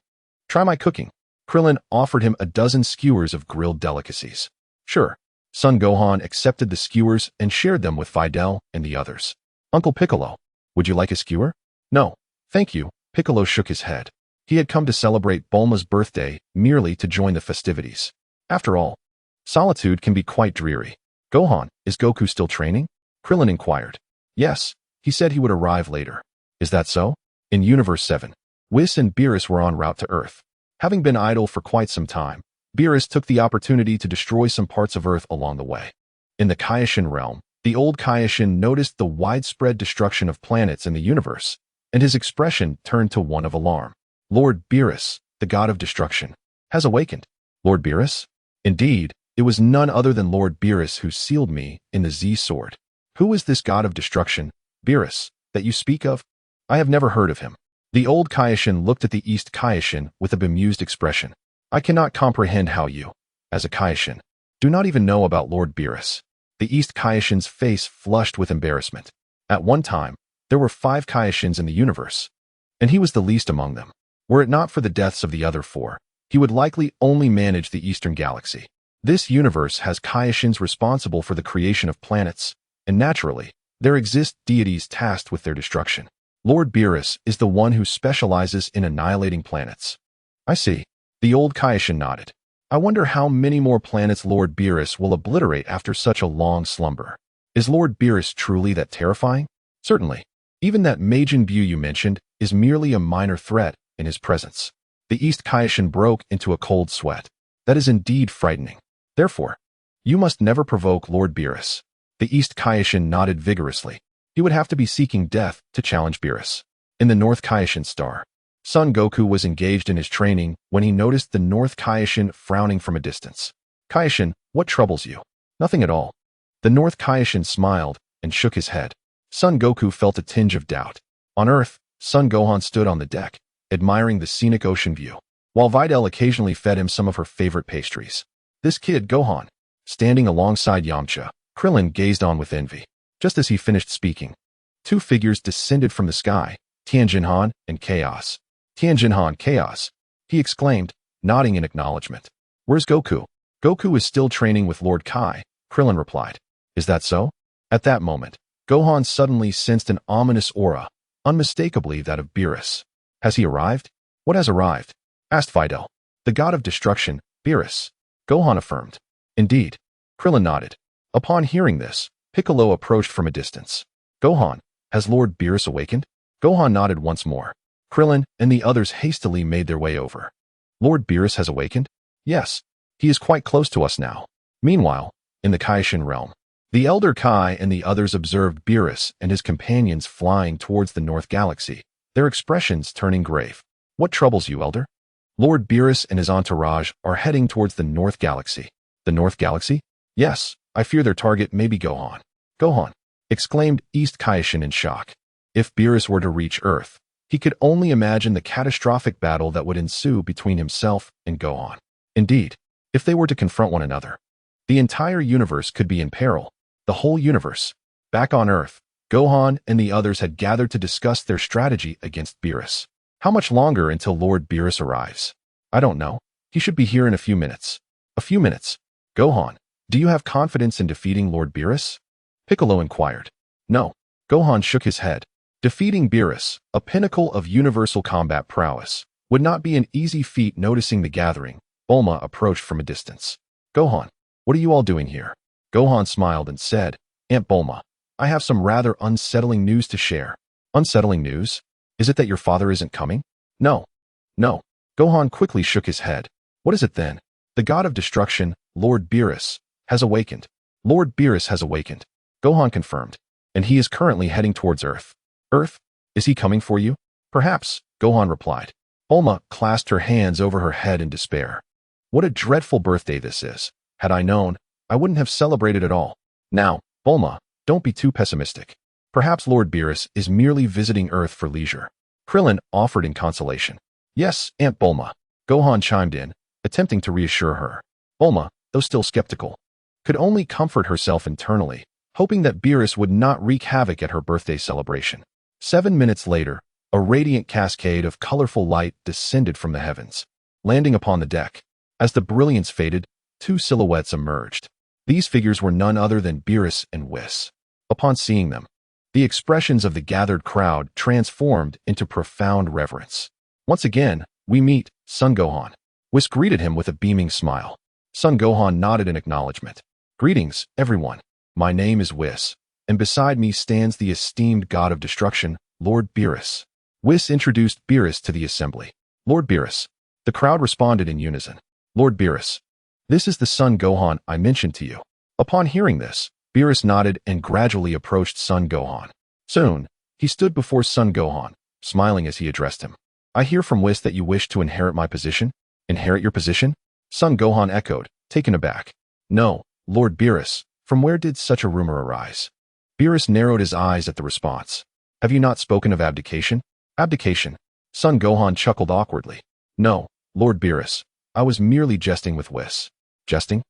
try my cooking. Krillin offered him a dozen skewers of grilled delicacies. Sure. Son Gohan accepted the skewers and shared them with Videl and the others. Uncle Piccolo, would you like a skewer? No, thank you. Piccolo shook his head. He had come to celebrate Bulma's birthday merely to join the festivities. After all, solitude can be quite dreary. Gohan, is Goku still training? Krillin inquired. Yes, he said he would arrive later. Is that so? In Universe 7, Whis and Beerus were en route to Earth. Having been idle for quite some time, Beerus took the opportunity to destroy some parts of Earth along the way. In the Kaioshin realm, the old Kaioshin noticed the widespread destruction of planets in the universe, and his expression turned to one of alarm. Lord Beerus, the god of destruction, has awakened. Lord Beerus? Indeed, it was none other than Lord Beerus who sealed me in the Z-Sword. Who is this god of destruction, Beerus, that you speak of? I have never heard of him. The old Kaioshin looked at the East Kaioshin with a bemused expression. I cannot comprehend how you, as a Kaioshin, do not even know about Lord Beerus. The East Kaioshin's face flushed with embarrassment. At one time, there were 5 Kaioshins in the universe, and he was the least among them. Were it not for the deaths of the other 4, he would likely only manage the Eastern Galaxy. This universe has Kaioshins responsible for the creation of planets, and naturally, there exist deities tasked with their destruction. Lord Beerus is the one who specializes in annihilating planets. I see. The old Kaioshin nodded. I wonder how many more planets Lord Beerus will obliterate after such a long slumber. Is Lord Beerus truly that terrifying? Certainly. Even that Majin Buu you mentioned is merely a minor threat in his presence. The East Kaioshin broke into a cold sweat. That is indeed frightening. Therefore, you must never provoke Lord Beerus. The East Kaioshin nodded vigorously. He would have to be seeking death to challenge Beerus. In the North Kaioshin star, Son Goku was engaged in his training when he noticed the North Kaioshin frowning from a distance. Kaioshin, what troubles you? Nothing at all. The North Kaioshin smiled and shook his head. Son Goku felt a tinge of doubt. On Earth, Son Gohan stood on the deck, admiring the scenic ocean view, while Videl occasionally fed him some of her favorite pastries. This kid, Gohan, standing alongside Yamcha, Krillin gazed on with envy. Just as he finished speaking, 2 figures descended from the sky, Tianjin Han and Chaos. Tianjin Han, Chaos, he exclaimed, nodding in acknowledgement. Where's Goku? Goku is still training with Lord Kai, Krillin replied. Is that so? At that moment, Gohan suddenly sensed an ominous aura, unmistakably that of Beerus. Has he arrived? What has arrived? Asked Videl. The god of destruction, Beerus. Gohan affirmed. Indeed. Krillin nodded. Upon hearing this, Piccolo approached from a distance. Gohan, has Lord Beerus awakened? Gohan nodded once more. Krillin and the others hastily made their way over. Lord Beerus has awakened? Yes. He is quite close to us now. Meanwhile, in the Kaioshin realm, the Elder Kai and the others observed Beerus and his companions flying towards the North Galaxy, their expressions turning grave. What troubles you, Elder? Lord Beerus and his entourage are heading towards the North Galaxy. The North Galaxy? Yes, I fear their target may be Gohan. Gohan, exclaimed East Kaioshin in shock. If Beerus were to reach Earth, he could only imagine the catastrophic battle that would ensue between himself and Gohan. Indeed, if they were to confront one another, the entire universe could be in peril. The whole universe. Back on Earth, Gohan and the others had gathered to discuss their strategy against Beerus. How much longer until Lord Beerus arrives? I don't know. He should be here in a few minutes. A few minutes. Gohan, do you have confidence in defeating Lord Beerus? Piccolo inquired. No. Gohan shook his head. Defeating Beerus, a pinnacle of universal combat prowess, would not be an easy feat. Noticing the gathering, Bulma approached from a distance. Gohan, what are you all doing here? Gohan smiled and said, Aunt Bulma, I have some rather unsettling news to share. Unsettling news? Is it that your father isn't coming? No. No. Gohan quickly shook his head. What is it then? The god of destruction, Lord Beerus, has awakened. Lord Beerus has awakened. Gohan confirmed. And he is currently heading towards Earth. Earth? Is he coming for you? Perhaps, Gohan replied. Bulma clasped her hands over her head in despair. What a dreadful birthday this is. Had I known, I wouldn't have celebrated at all. Now, Bulma, don't be too pessimistic. Perhaps Lord Beerus is merely visiting Earth for leisure. Krillin offered in consolation. Yes, Aunt Bulma. Gohan chimed in, attempting to reassure her. Bulma, though still skeptical, could only comfort herself internally, hoping that Beerus would not wreak havoc at her birthday celebration. 7 minutes later, a radiant cascade of colorful light descended from the heavens, landing upon the deck. As the brilliance faded, two silhouettes emerged. These figures were none other than Beerus and Whis. Upon seeing them, the expressions of the gathered crowd transformed into profound reverence. Once again, we meet Son Gohan. Whis greeted him with a beaming smile. Son Gohan nodded in acknowledgement. Greetings, everyone. My name is Whis, and beside me stands the esteemed god of destruction, Lord Beerus. Whis introduced Beerus to the assembly. Lord Beerus. The crowd responded in unison. Lord Beerus. This is the Son Gohan I mentioned to you. Upon hearing this, Beerus nodded and gradually approached Son Gohan. Soon, he stood before Son Gohan, smiling as he addressed him. I hear from Whis that you wish to inherit my position? Inherit your position? Son Gohan echoed, taken aback. No, Lord Beerus, from where did such a rumor arise? Beerus narrowed his eyes at the response. Have you not spoken of abdication? Abdication? Son Gohan chuckled awkwardly. No, Lord Beerus, I was merely jesting with Whis. Jesting?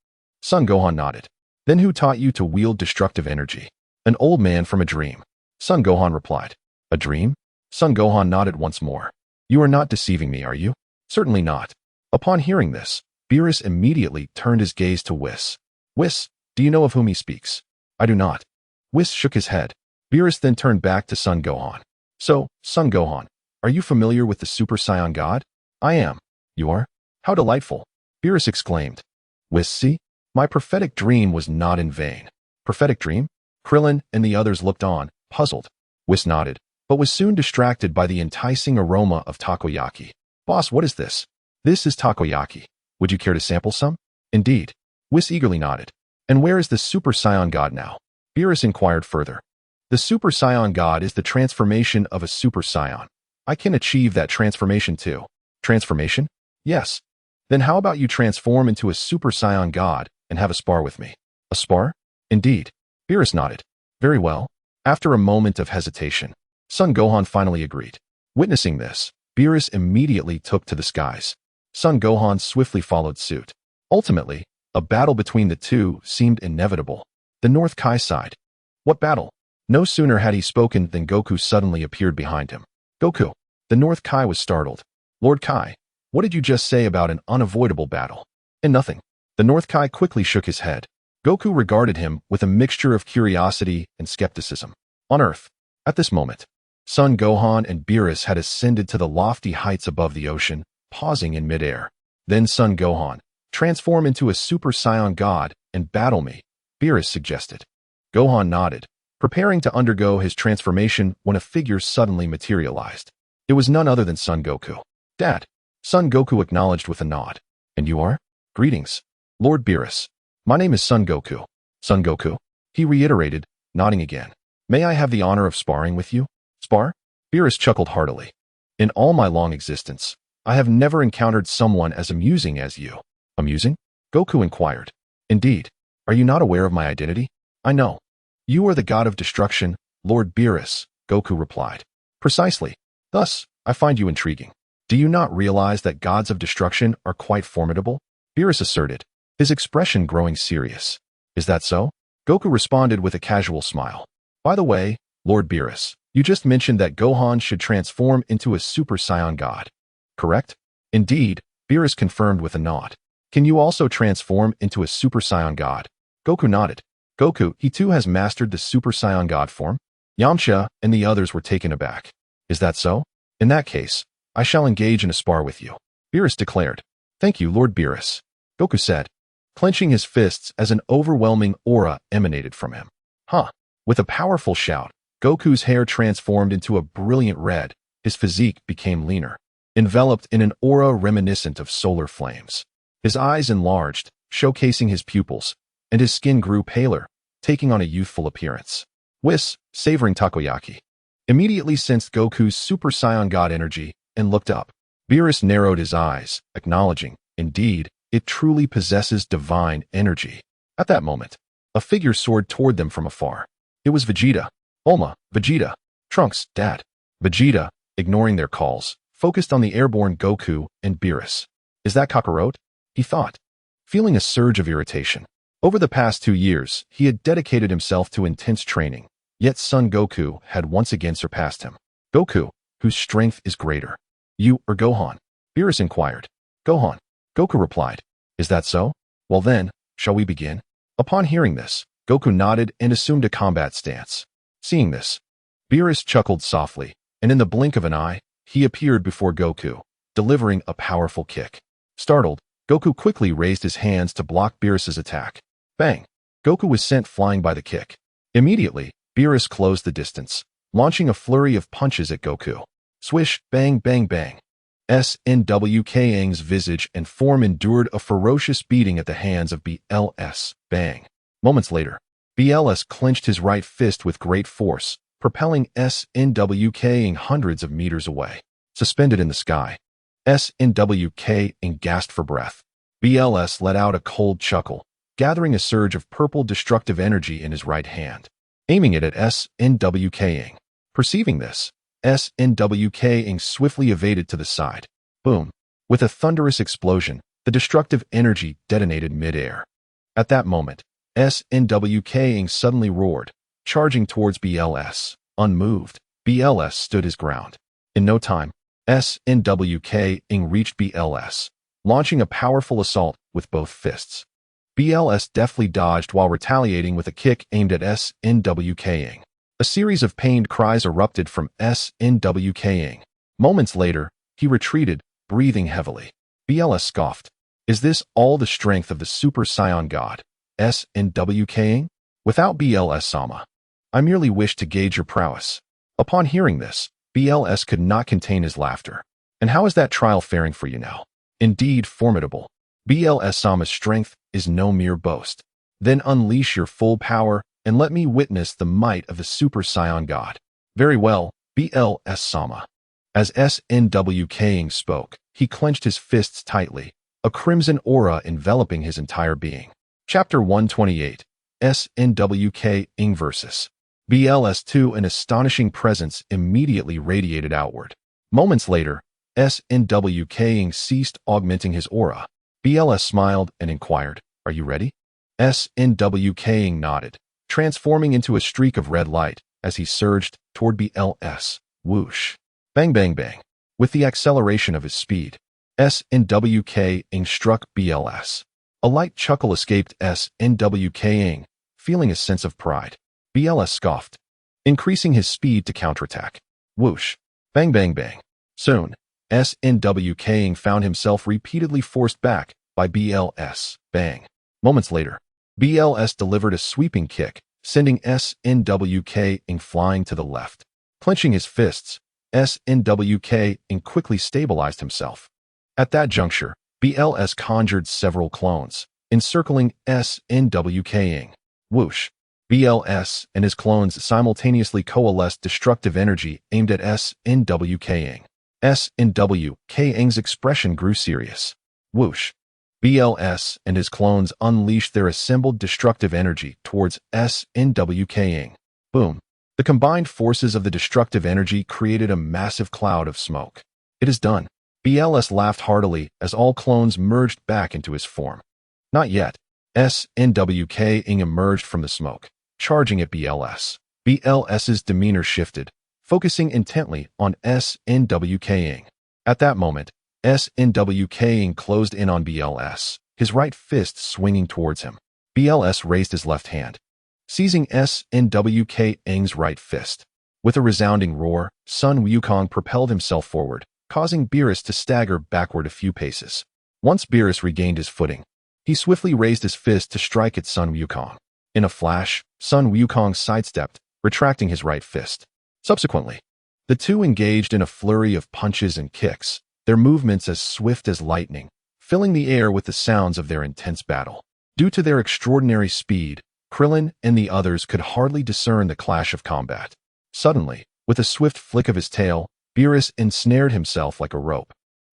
Son Gohan nodded. Then who taught you to wield destructive energy? An old man from a dream. Son Gohan replied. A dream? Son Gohan nodded once more. You are not deceiving me, are you? Certainly not. Upon hearing this, Beerus immediately turned his gaze to Whis. Whis, do you know of whom he speaks? I do not. Whis shook his head. Beerus then turned back to Son Gohan. So, Son Gohan, are you familiar with the Super Saiyan God? I am. You are? How delightful. Beerus exclaimed. Whis, see? My prophetic dream was not in vain. Prophetic dream? Krillin and the others looked on, puzzled. Whis nodded, but was soon distracted by the enticing aroma of takoyaki. Boss, what is this? This is takoyaki. Would you care to sample some? Indeed. Whis eagerly nodded. And where is the Super Saiyan God now? Beerus inquired further. The Super Saiyan God is the transformation of a Super Saiyan. I can achieve that transformation too. Transformation? Yes. Then how about you transform into a Super Saiyan God and have a spar with me? A spar? Indeed. Beerus nodded. Very well. After a moment of hesitation, Son Gohan finally agreed. Witnessing this, Beerus immediately took to the skies. Son Gohan swiftly followed suit. Ultimately, a battle between the two seemed inevitable. The North Kai side. What battle? No sooner had he spoken than Goku suddenly appeared behind him. Goku. The North Kai was startled. Lord Kai, what did you just say about an unavoidable battle? And nothing. The North Kai quickly shook his head. Goku regarded him with a mixture of curiosity and skepticism. On Earth, at this moment, Son Gohan and Beerus had ascended to the lofty heights above the ocean, pausing in midair. Then Son Gohan, transform into a Super Saiyan God and battle me, Beerus suggested. Gohan nodded, preparing to undergo his transformation when a figure suddenly materialized. It was none other than Son Goku. Dad. Son Goku acknowledged with a nod. And you are? Greetings. Lord Beerus. My name is Son Goku. Son Goku? He reiterated, nodding again. May I have the honor of sparring with you? Spar? Beerus chuckled heartily. In all my long existence, I have never encountered someone as amusing as you. Amusing? Goku inquired. Indeed. Are you not aware of my identity? I know. You are the god of destruction, Lord Beerus, Goku replied. Precisely. Thus, I find you intriguing. Do you not realize that gods of destruction are quite formidable? Beerus asserted, his expression growing serious. Is that so? Goku responded with a casual smile. By the way, Lord Beerus, you just mentioned that Gohan should transform into a Super Saiyan God. Correct? Indeed, Beerus confirmed with a nod. Can you also transform into a Super Saiyan God? Goku nodded. Goku, he too has mastered the Super Saiyan God form? Yamcha and the others were taken aback. Is that so? In that case, I shall engage in a spar with you, Beerus declared. Thank you, Lord Beerus, Goku said, clenching his fists as an overwhelming aura emanated from him. Huh. With a powerful shout, Goku's hair transformed into a brilliant red, his physique became leaner, enveloped in an aura reminiscent of solar flames. His eyes enlarged, showcasing his pupils, and his skin grew paler, taking on a youthful appearance. Whis, savoring takoyaki, immediately sensed Goku's Super Saiyan God energy and looked up. Beerus narrowed his eyes, acknowledging, indeed, it truly possesses divine energy. At that moment, a figure soared toward them from afar. It was Vegeta. Bulma, Vegeta. Trunks, Dad. Vegeta, ignoring their calls, focused on the airborne Goku and Beerus. Is that Kakarot? He thought, feeling a surge of irritation. Over the past 2 years, he had dedicated himself to intense training, yet Son Goku had once again surpassed him. Goku, whose strength is greater. You or Gohan? Beerus inquired. Gohan. Goku replied. Is that so? Well then, shall we begin? Upon hearing this, Goku nodded and assumed a combat stance. Seeing this, Beerus chuckled softly, and in the blink of an eye, he appeared before Goku, delivering a powerful kick. Startled, Goku quickly raised his hands to block Beerus's attack. Bang! Goku was sent flying by the kick. Immediately, Beerus closed the distance, launching a flurry of punches at Goku. Swish, bang, bang, bang. SNWKang's visage and form endured a ferocious beating at the hands of BLS. Bang. Moments later, BLS clenched his right fist with great force, propelling SNWKang hundreds of meters away. Suspended in the sky, SNWKang gasped for breath. BLS let out a cold chuckle, gathering a surge of purple destructive energy in his right hand, aiming it at SNWKang. Perceiving this, SNWKang swiftly evaded to the side. Boom. With a thunderous explosion, the destructive energy detonated mid-air. At that moment, SNWKang suddenly roared, charging towards BLS. Unmoved, BLS stood his ground. In no time, SNWKang reached BLS, launching a powerful assault with both fists. BLS deftly dodged while retaliating with a kick aimed at SNWKang. A series of pained cries erupted from SNWKang. Moments later, he retreated, breathing heavily. BLS scoffed. Is this all the strength of the Super Saiyan God, SNWKang? Without BLS-sama, I merely wish to gauge your prowess. Upon hearing this, BLS could not contain his laughter. And how is that trial faring for you now? Indeed formidable. BLS-sama's strength is no mere boast. Then unleash your full power and let me witness the might of the Super Saiyan God. Very well, BLS-sama. As SNWKang spoke, he clenched his fists tightly, a crimson aura enveloping his entire being. Chapter 128, SNWKang versus BLS-2. An astonishing presence immediately radiated outward. Moments later, SNWKang ceased augmenting his aura. BLS smiled and inquired, Are you ready? SNWKang nodded, transforming into a streak of red light as he surged toward BLS. Whoosh. Bang, bang, bang. With the acceleration of his speed, SNWKang struck BLS. A light chuckle escaped SNWKang, feeling a sense of pride. BLS scoffed, increasing his speed to counterattack. Whoosh. Bang, bang, bang. Soon, SNWKang found himself repeatedly forced back by BLS. Bang. Moments later, BLS delivered a sweeping kick, sending SNWKang flying to the left. Clenching his fists, SNWKang quickly stabilized himself. At that juncture, BLS conjured several clones, encircling SNWKang. Whoosh. BLS and his clones simultaneously coalesced destructive energy aimed at SNWKang. SNWKang's expression grew serious. Whoosh. BLS and his clones unleashed their assembled destructive energy towards SNWKang. Boom. The combined forces of the destructive energy created a massive cloud of smoke. It is done. BLS laughed heartily as all clones merged back into his form. Not yet. SNWKang emerged from the smoke, charging at BLS. BLS's demeanor shifted, focusing intently on SNWKang. At that moment, SNWKang closed in on BLS, his right fist swinging towards him. BLS raised his left hand, seizing SNWK Aang's right fist. With a resounding roar, Sun Wukong propelled himself forward, causing Beerus to stagger backward a few paces. Once Beerus regained his footing, he swiftly raised his fist to strike at Sun Wukong. In a flash, Sun Wukong sidestepped, retracting his right fist. Subsequently, the two engaged in a flurry of punches and kicks, their movements as swift as lightning, filling the air with the sounds of their intense battle. Due to their extraordinary speed, Krillin and the others could hardly discern the clash of combat. Suddenly, with a swift flick of his tail, Beerus ensnared himself like a rope,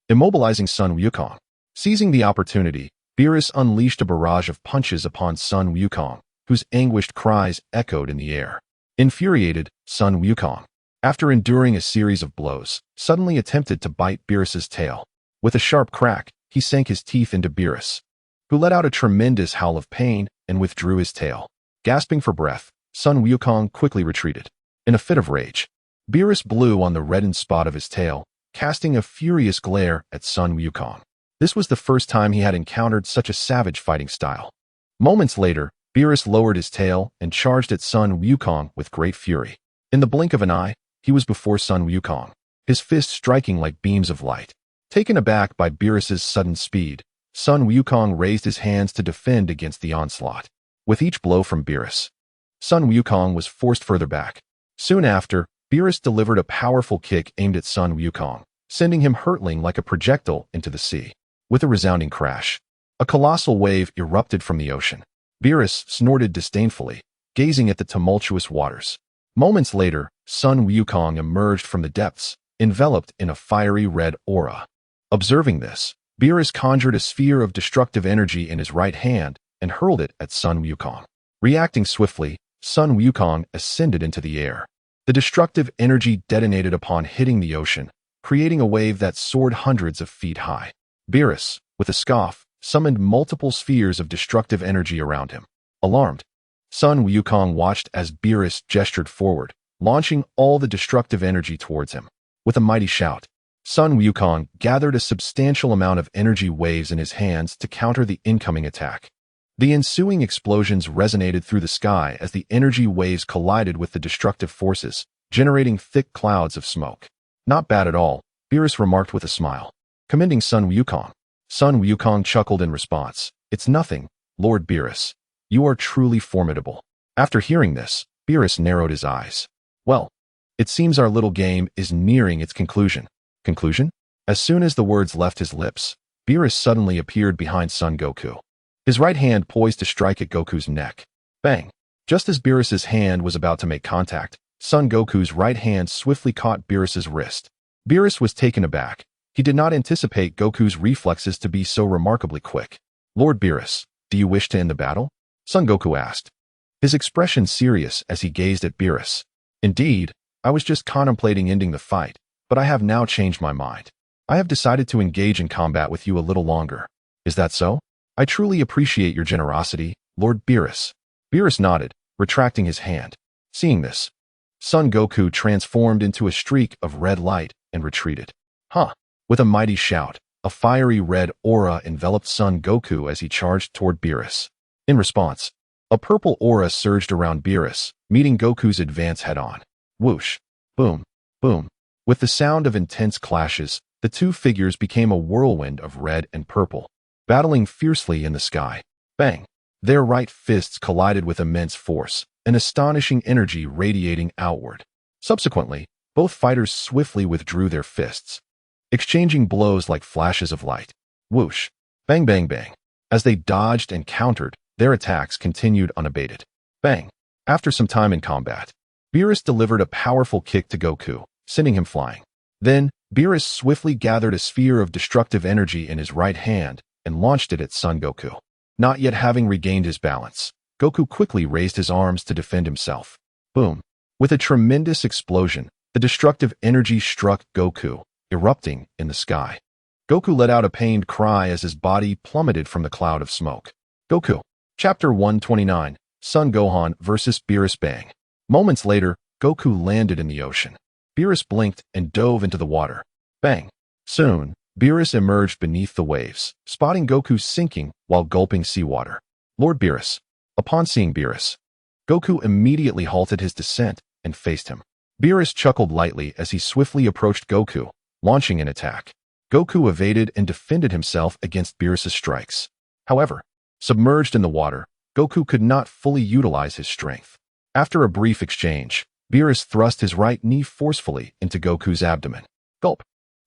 immobilizing Sun Wukong. Seizing the opportunity, Beerus unleashed a barrage of punches upon Sun Wukong, whose anguished cries echoed in the air. Infuriated, Sun Wukong, after enduring a series of blows, suddenly attempted to bite Beerus's tail. With a sharp crack, he sank his teeth into Beerus, who let out a tremendous howl of pain and withdrew his tail. Gasping for breath, Sun Wukong quickly retreated. In a fit of rage, Beerus blew on the reddened spot of his tail, casting a furious glare at Sun Wukong. This was the first time he had encountered such a savage fighting style. Moments later, Beerus lowered his tail and charged at Sun Wukong with great fury. In the blink of an eye, he was before Sun Wukong, his fists striking like beams of light. Taken aback by Beerus's sudden speed, Sun Wukong raised his hands to defend against the onslaught. With each blow from Beerus, Sun Wukong was forced further back. Soon after, Beerus delivered a powerful kick aimed at Sun Wukong, sending him hurtling like a projectile into the sea. With a resounding crash, a colossal wave erupted from the ocean. Beerus snorted disdainfully, gazing at the tumultuous waters. Moments later, Sun Wukong emerged from the depths, enveloped in a fiery red aura. Observing this, Beerus conjured a sphere of destructive energy in his right hand and hurled it at Sun Wukong. Reacting swiftly, Sun Wukong ascended into the air. The destructive energy detonated upon hitting the ocean, creating a wave that soared hundreds of feet high. Beerus, with a scoff, summoned multiple spheres of destructive energy around him. Alarmed, Sun Wukong watched as Beerus gestured forward, launching all the destructive energy towards him. With a mighty shout, Sun Wukong gathered a substantial amount of energy waves in his hands to counter the incoming attack. The ensuing explosions resonated through the sky as the energy waves collided with the destructive forces, generating thick clouds of smoke. Not bad at all, Beerus remarked with a smile, commending Sun Wukong. Sun Wukong chuckled in response. It's nothing, Lord Beerus. You are truly formidable. After hearing this, Beerus narrowed his eyes. Well, it seems our little game is nearing its conclusion. Conclusion? As soon as the words left his lips, Beerus suddenly appeared behind Son Goku, his right hand poised to strike at Goku's neck. Bang! Just as Beerus's hand was about to make contact, Son Goku's right hand swiftly caught Beerus's wrist. Beerus was taken aback. He did not anticipate Goku's reflexes to be so remarkably quick. Lord Beerus, do you wish to end the battle? Son Goku asked, his expression serious as he gazed at Beerus. Indeed, I was just contemplating ending the fight, but I have now changed my mind. I have decided to engage in combat with you a little longer. Is that so? I truly appreciate your generosity, Lord Beerus. Beerus nodded, retracting his hand. Seeing this, Son Goku transformed into a streak of red light and retreated. Huh! With a mighty shout, a fiery red aura enveloped Son Goku as he charged toward Beerus. In response, a purple aura surged around Beerus, meeting Goku's advance head-on. Whoosh! Boom! Boom! With the sound of intense clashes, the two figures became a whirlwind of red and purple, battling fiercely in the sky. Bang! Their right fists collided with immense force, an astonishing energy radiating outward. Subsequently, both fighters swiftly withdrew their fists, exchanging blows like flashes of light. Whoosh! Bang bang bang! As they dodged and countered, their attacks continued unabated. Bang! After some time in combat, Beerus delivered a powerful kick to Goku, sending him flying. Then, Beerus swiftly gathered a sphere of destructive energy in his right hand and launched it at Son Goku. Not yet having regained his balance, Goku quickly raised his arms to defend himself. Boom! With a tremendous explosion, the destructive energy struck Goku, erupting in the sky. Goku let out a pained cry as his body plummeted from the cloud of smoke. Goku. Chapter 129, Son Gohan vs. Beerus. Bang! Moments later, Goku landed in the ocean. Beerus blinked and dove into the water. Bang! Soon, Beerus emerged beneath the waves, spotting Goku sinking while gulping seawater. Lord Beerus. Upon seeing Beerus, Goku immediately halted his descent and faced him. Beerus chuckled lightly as he swiftly approached Goku, launching an attack. Goku evaded and defended himself against Beerus' strikes. However, submerged in the water, Goku could not fully utilize his strength. After a brief exchange, Beerus thrust his right knee forcefully into Goku's abdomen. Gulp!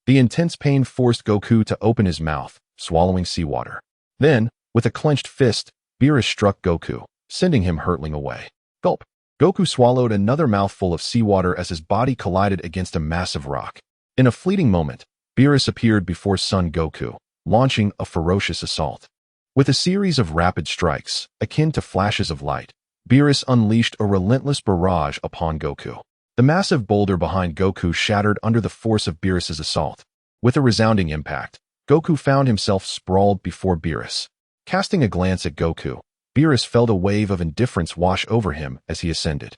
The intense pain forced Goku to open his mouth, swallowing seawater. Then, with a clenched fist, Beerus struck Goku, sending him hurtling away. Gulp! Goku swallowed another mouthful of seawater as his body collided against a massive rock. In a fleeting moment, Beerus appeared before Son Goku, launching a ferocious assault. With a series of rapid strikes, akin to flashes of light, Beerus unleashed a relentless barrage upon Goku. The massive boulder behind Goku shattered under the force of Beerus' assault. With a resounding impact, Goku found himself sprawled before Beerus. Casting a glance at Goku, Beerus felt a wave of indifference wash over him as he ascended.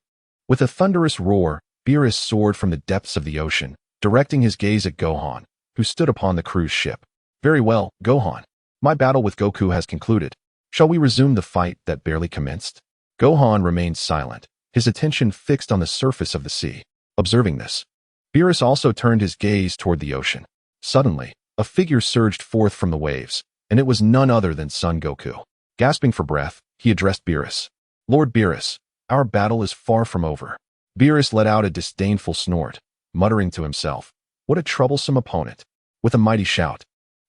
With a thunderous roar, Beerus soared from the depths of the ocean, directing his gaze at Gohan, who stood upon the cruise ship. Very well, Gohan. My battle with Goku has concluded. Shall we resume the fight that barely commenced? Gohan remained silent, his attention fixed on the surface of the sea. Observing this, Beerus also turned his gaze toward the ocean. Suddenly, a figure surged forth from the waves, and it was none other than Son Goku. Gasping for breath, he addressed Beerus. Lord Beerus, our battle is far from over. Beerus let out a disdainful snort, muttering to himself, what a troublesome opponent. With a mighty shout,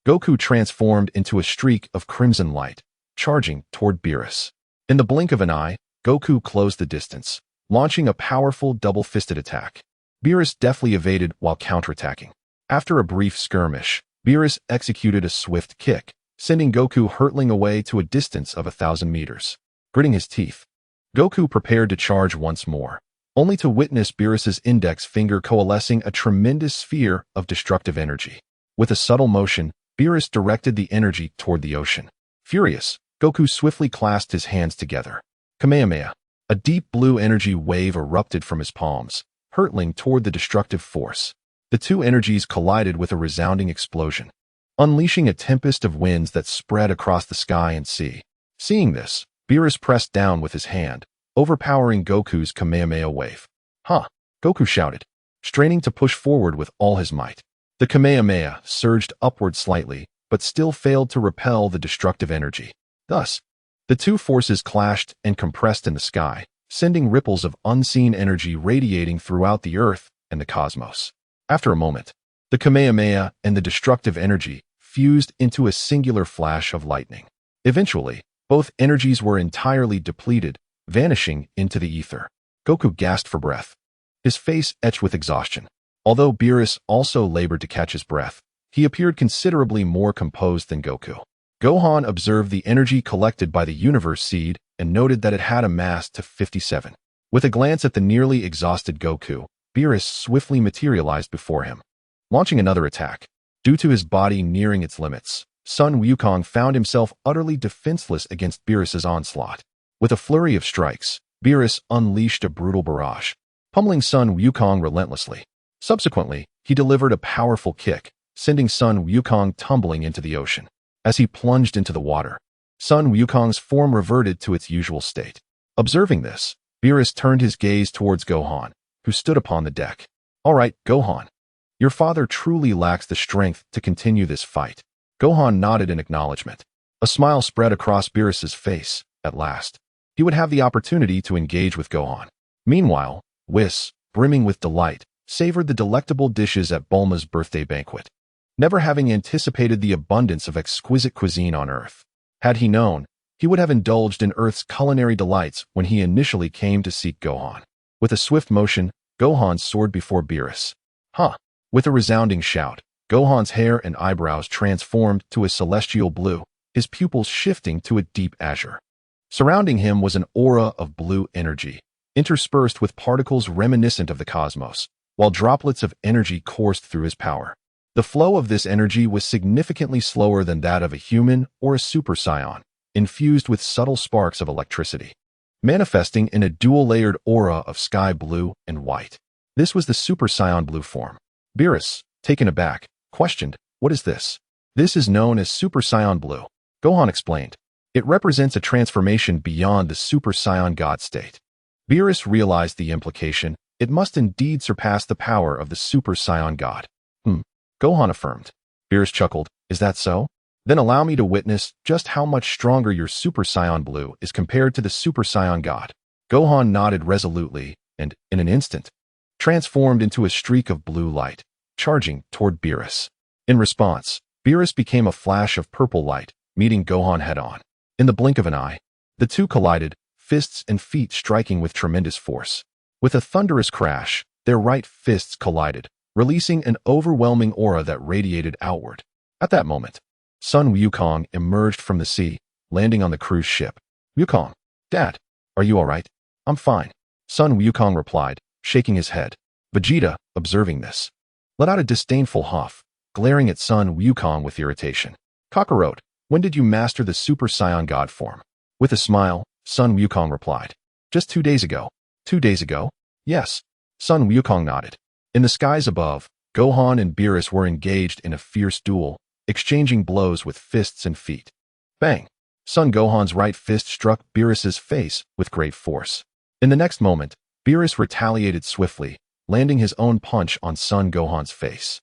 Goku transformed into a streak of crimson light, charging toward Beerus. In the blink of an eye, Goku closed the distance, launching a powerful double-fisted attack. Beerus deftly evaded while counterattacking. After a brief skirmish, Beerus executed a swift kick, sending Goku hurtling away to a distance of 1,000 meters. Gritting his teeth, Goku prepared to charge once more, only to witness Beerus' index finger coalescing a tremendous sphere of destructive energy. With a subtle motion, Beerus directed the energy toward the ocean. Furious, Goku swiftly clasped his hands together. Kamehameha. A deep blue energy wave erupted from his palms, hurtling toward the destructive force. The two energies collided with a resounding explosion, unleashing a tempest of winds that spread across the sky and sea. Seeing this, Beerus pressed down with his hand, overpowering Goku's Kamehameha wave. Ha! Goku shouted, straining to push forward with all his might. The Kamehameha surged upward slightly, but still failed to repel the destructive energy. Thus, the two forces clashed and compressed in the sky, sending ripples of unseen energy radiating throughout the earth and the cosmos. After a moment, the Kamehameha and the destructive energy fused into a singular flash of lightning. Eventually, both energies were entirely depleted, vanishing into the ether. Goku gasped for breath, his face etched with exhaustion. Although Beerus also labored to catch his breath, he appeared considerably more composed than Goku. Gohan observed the energy collected by the universe seed and noted that it had amassed to 57. With a glance at the nearly exhausted Goku, Beerus swiftly materialized before him, launching another attack. Due to his body nearing its limits, Son Wukong found himself utterly defenseless against Beerus' onslaught. With a flurry of strikes, Beerus unleashed a brutal barrage, pummeling Son Wukong relentlessly. Subsequently, he delivered a powerful kick, sending Son Wukong tumbling into the ocean. As he plunged into the water, Son Wukong's form reverted to its usual state. Observing this, Beerus turned his gaze towards Gohan, who stood upon the deck. All right, Gohan. Your father truly lacks the strength to continue this fight. Gohan nodded in acknowledgement. A smile spread across Beerus' face. At last, he would have the opportunity to engage with Gohan. Meanwhile, Whis, brimming with delight, savored the delectable dishes at Bulma's birthday banquet. Never having anticipated the abundance of exquisite cuisine on Earth. Had he known, he would have indulged in Earth's culinary delights when he initially came to seek Gohan. With a swift motion, Gohan soared before Beerus. Huh! With a resounding shout, Gohan's hair and eyebrows transformed to a celestial blue, his pupils shifting to a deep azure. Surrounding him was an aura of blue energy, interspersed with particles reminiscent of the cosmos, while droplets of energy coursed through his power. The flow of this energy was significantly slower than that of a human or a super saiyan, infused with subtle sparks of electricity, manifesting in a dual-layered aura of sky blue and white. This was the Super Saiyan Blue form. Beerus, taken aback, questioned, "What is this?" "This is known as Super Saiyan Blue," Gohan explained. "It represents a transformation beyond the Super Saiyan God state. Beerus realized the implication. It must indeed surpass the power of the Super Saiyan God. Gohan affirmed. Beerus chuckled. Is that so? Then allow me to witness just how much stronger your Super Saiyan Blue is compared to the Super Saiyan God. Gohan nodded resolutely and, in an instant, transformed into a streak of blue light, charging toward Beerus. In response, Beerus became a flash of purple light, meeting Gohan head-on. In the blink of an eye, the two collided, fists and feet striking with tremendous force. With a thunderous crash, their right fists collided, releasing an overwhelming aura that radiated outward. At that moment, Son Wukong emerged from the sea, landing on the cruise ship. Wukong, Dad, are you all right? I'm fine, Son Wukong replied, shaking his head. Vegeta, observing this, let out a disdainful huff, glaring at Son Wukong with irritation. Kakarot, when did you master the Super Saiyan God form? With a smile, Son Wukong replied. Just 2 days ago. 2 days ago? Yes. Son Wukong nodded. In the skies above, Gohan and Beerus were engaged in a fierce duel, exchanging blows with fists and feet. Bang! Son Gohan's right fist struck Beerus's face with great force. In the next moment, Beerus retaliated swiftly, landing his own punch on Son Gohan's face.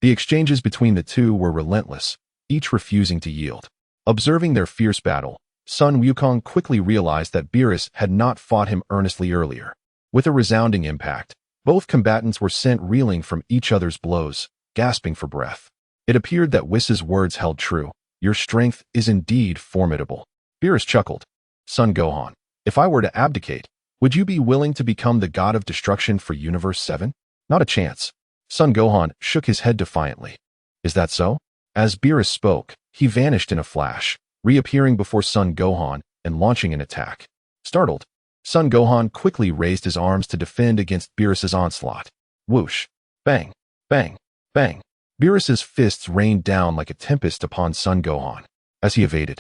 The exchanges between the two were relentless, each refusing to yield. Observing their fierce battle, Son Wukong quickly realized that Beerus had not fought him earnestly earlier. With a resounding impact, both combatants were sent reeling from each other's blows, gasping for breath. It appeared that Whis' words held true. Your strength is indeed formidable. Beerus chuckled. Son Gohan, if I were to abdicate, would you be willing to become the god of destruction for Universe 7? Not a chance. Son Gohan shook his head defiantly. Is that so? As Beerus spoke, he vanished in a flash, reappearing before Son Gohan and launching an attack. Startled, Son Gohan quickly raised his arms to defend against Beerus's onslaught. Whoosh! Bang! Bang! Bang! Beerus's fists rained down like a tempest upon Son Gohan. As he evaded,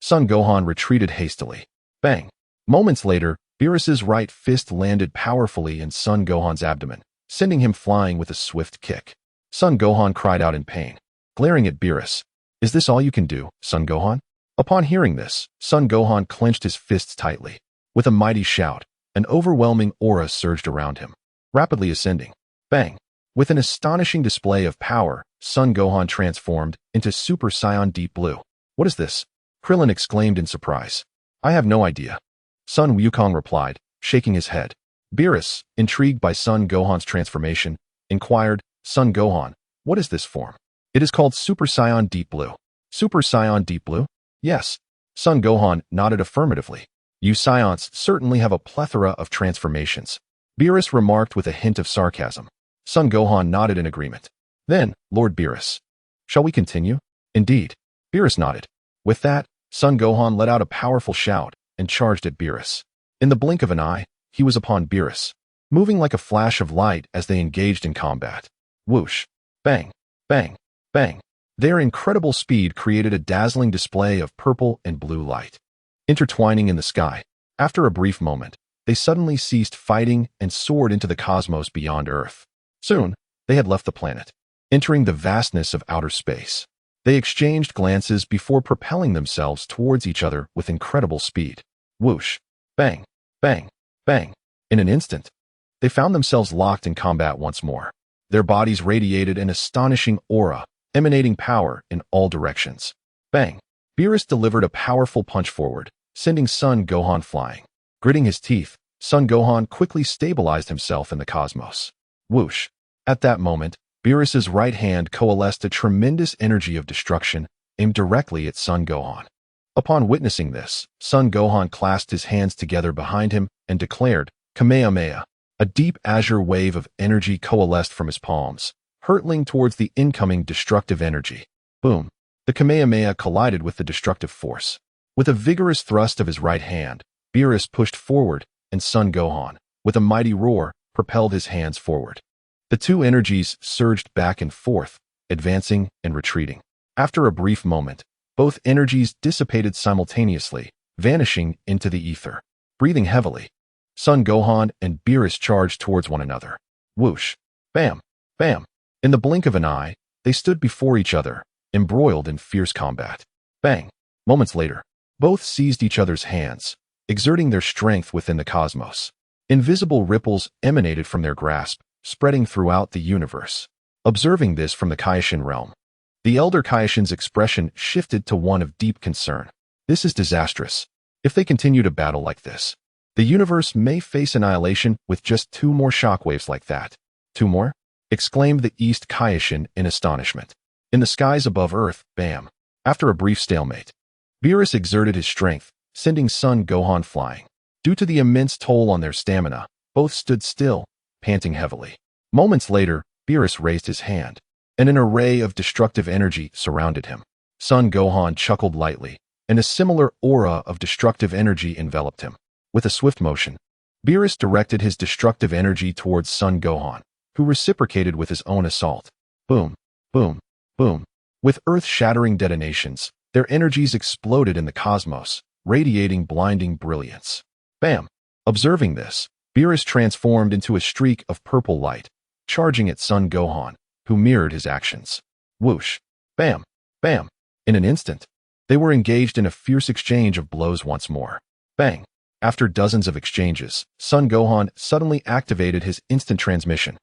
Son Gohan retreated hastily. Bang! Moments later, Beerus's right fist landed powerfully in Son Gohan's abdomen, sending him flying with a swift kick. Son Gohan cried out in pain, glaring at Beerus. Is this all you can do, Son Gohan? Upon hearing this, Son Gohan clenched his fists tightly. With a mighty shout, an overwhelming aura surged around him, rapidly ascending. Bang! With an astonishing display of power, Son Gohan transformed into Super Saiyan Deep Blue. What is this? Krillin exclaimed in surprise. I have no idea. Son Wukong replied, shaking his head. Beerus, intrigued by Son Gohan's transformation, inquired, Son Gohan, what is this form? It is called Super Saiyan Deep Blue. Super Saiyan Deep Blue? Yes. Son Gohan nodded affirmatively. You Saiyans certainly have a plethora of transformations. Beerus remarked with a hint of sarcasm. Son Gohan nodded in agreement. Then, Lord Beerus, shall we continue? Indeed. Beerus nodded. With that, Son Gohan let out a powerful shout and charged at Beerus. In the blink of an eye, he was upon Beerus, moving like a flash of light as they engaged in combat. Whoosh! Bang! Bang! Bang! Their incredible speed created a dazzling display of purple and blue light. Intertwining in the sky, after a brief moment, they suddenly ceased fighting and soared into the cosmos beyond Earth. Soon, they had left the planet, entering the vastness of outer space. They exchanged glances before propelling themselves towards each other with incredible speed. Whoosh! Bang! Bang! Bang! In an instant, they found themselves locked in combat once more. Their bodies radiated an astonishing aura, emanating power in all directions. Bang! Beerus delivered a powerful punch forward, sending Son Gohan flying. Gritting his teeth, Son Gohan quickly stabilized himself in the cosmos. Whoosh! At that moment, Beerus's right hand coalesced a tremendous energy of destruction, aimed directly at Son Gohan. Upon witnessing this, Son Gohan clasped his hands together behind him and declared, Kamehameha. A deep azure wave of energy coalesced from his palms, hurtling towards the incoming destructive energy. Boom! The Kamehameha collided with the destructive force. With a vigorous thrust of his right hand, Beerus pushed forward, and Son Gohan, with a mighty roar, propelled his hands forward. The two energies surged back and forth, advancing and retreating. After a brief moment, both energies dissipated simultaneously, vanishing into the ether. Breathing heavily, Son Gohan and Beerus charged towards one another. Whoosh! Bam! Bam! In the blink of an eye, they stood before each other, embroiled in fierce combat. Bang! Moments later, both seized each other's hands, exerting their strength within the cosmos. Invisible ripples emanated from their grasp, spreading throughout the universe. Observing this from the Kaioshin realm, the elder Kaioshin's expression shifted to one of deep concern. This is disastrous. If they continue to battle like this, the universe may face annihilation with just 2 more shockwaves like that. 2 more? Exclaimed the East Kaioshin in astonishment. In the skies above Earth, bam! After a brief stalemate, Beerus exerted his strength, sending Son Gohan flying. Due to the immense toll on their stamina, both stood still, panting heavily. Moments later, Beerus raised his hand, and an array of destructive energy surrounded him. Son Gohan chuckled lightly, and a similar aura of destructive energy enveloped him. With a swift motion, Beerus directed his destructive energy towards Son Gohan, who reciprocated with his own assault. Boom, boom, boom. With earth-shattering detonations, their energies exploded in the cosmos, radiating blinding brilliance. Bam! Observing this, Beerus transformed into a streak of purple light, charging at Son Gohan, who mirrored his actions. Whoosh! Bam! Bam! In an instant, they were engaged in a fierce exchange of blows once more. Bang! After dozens of exchanges, Son Gohan suddenly activated his instant transmission,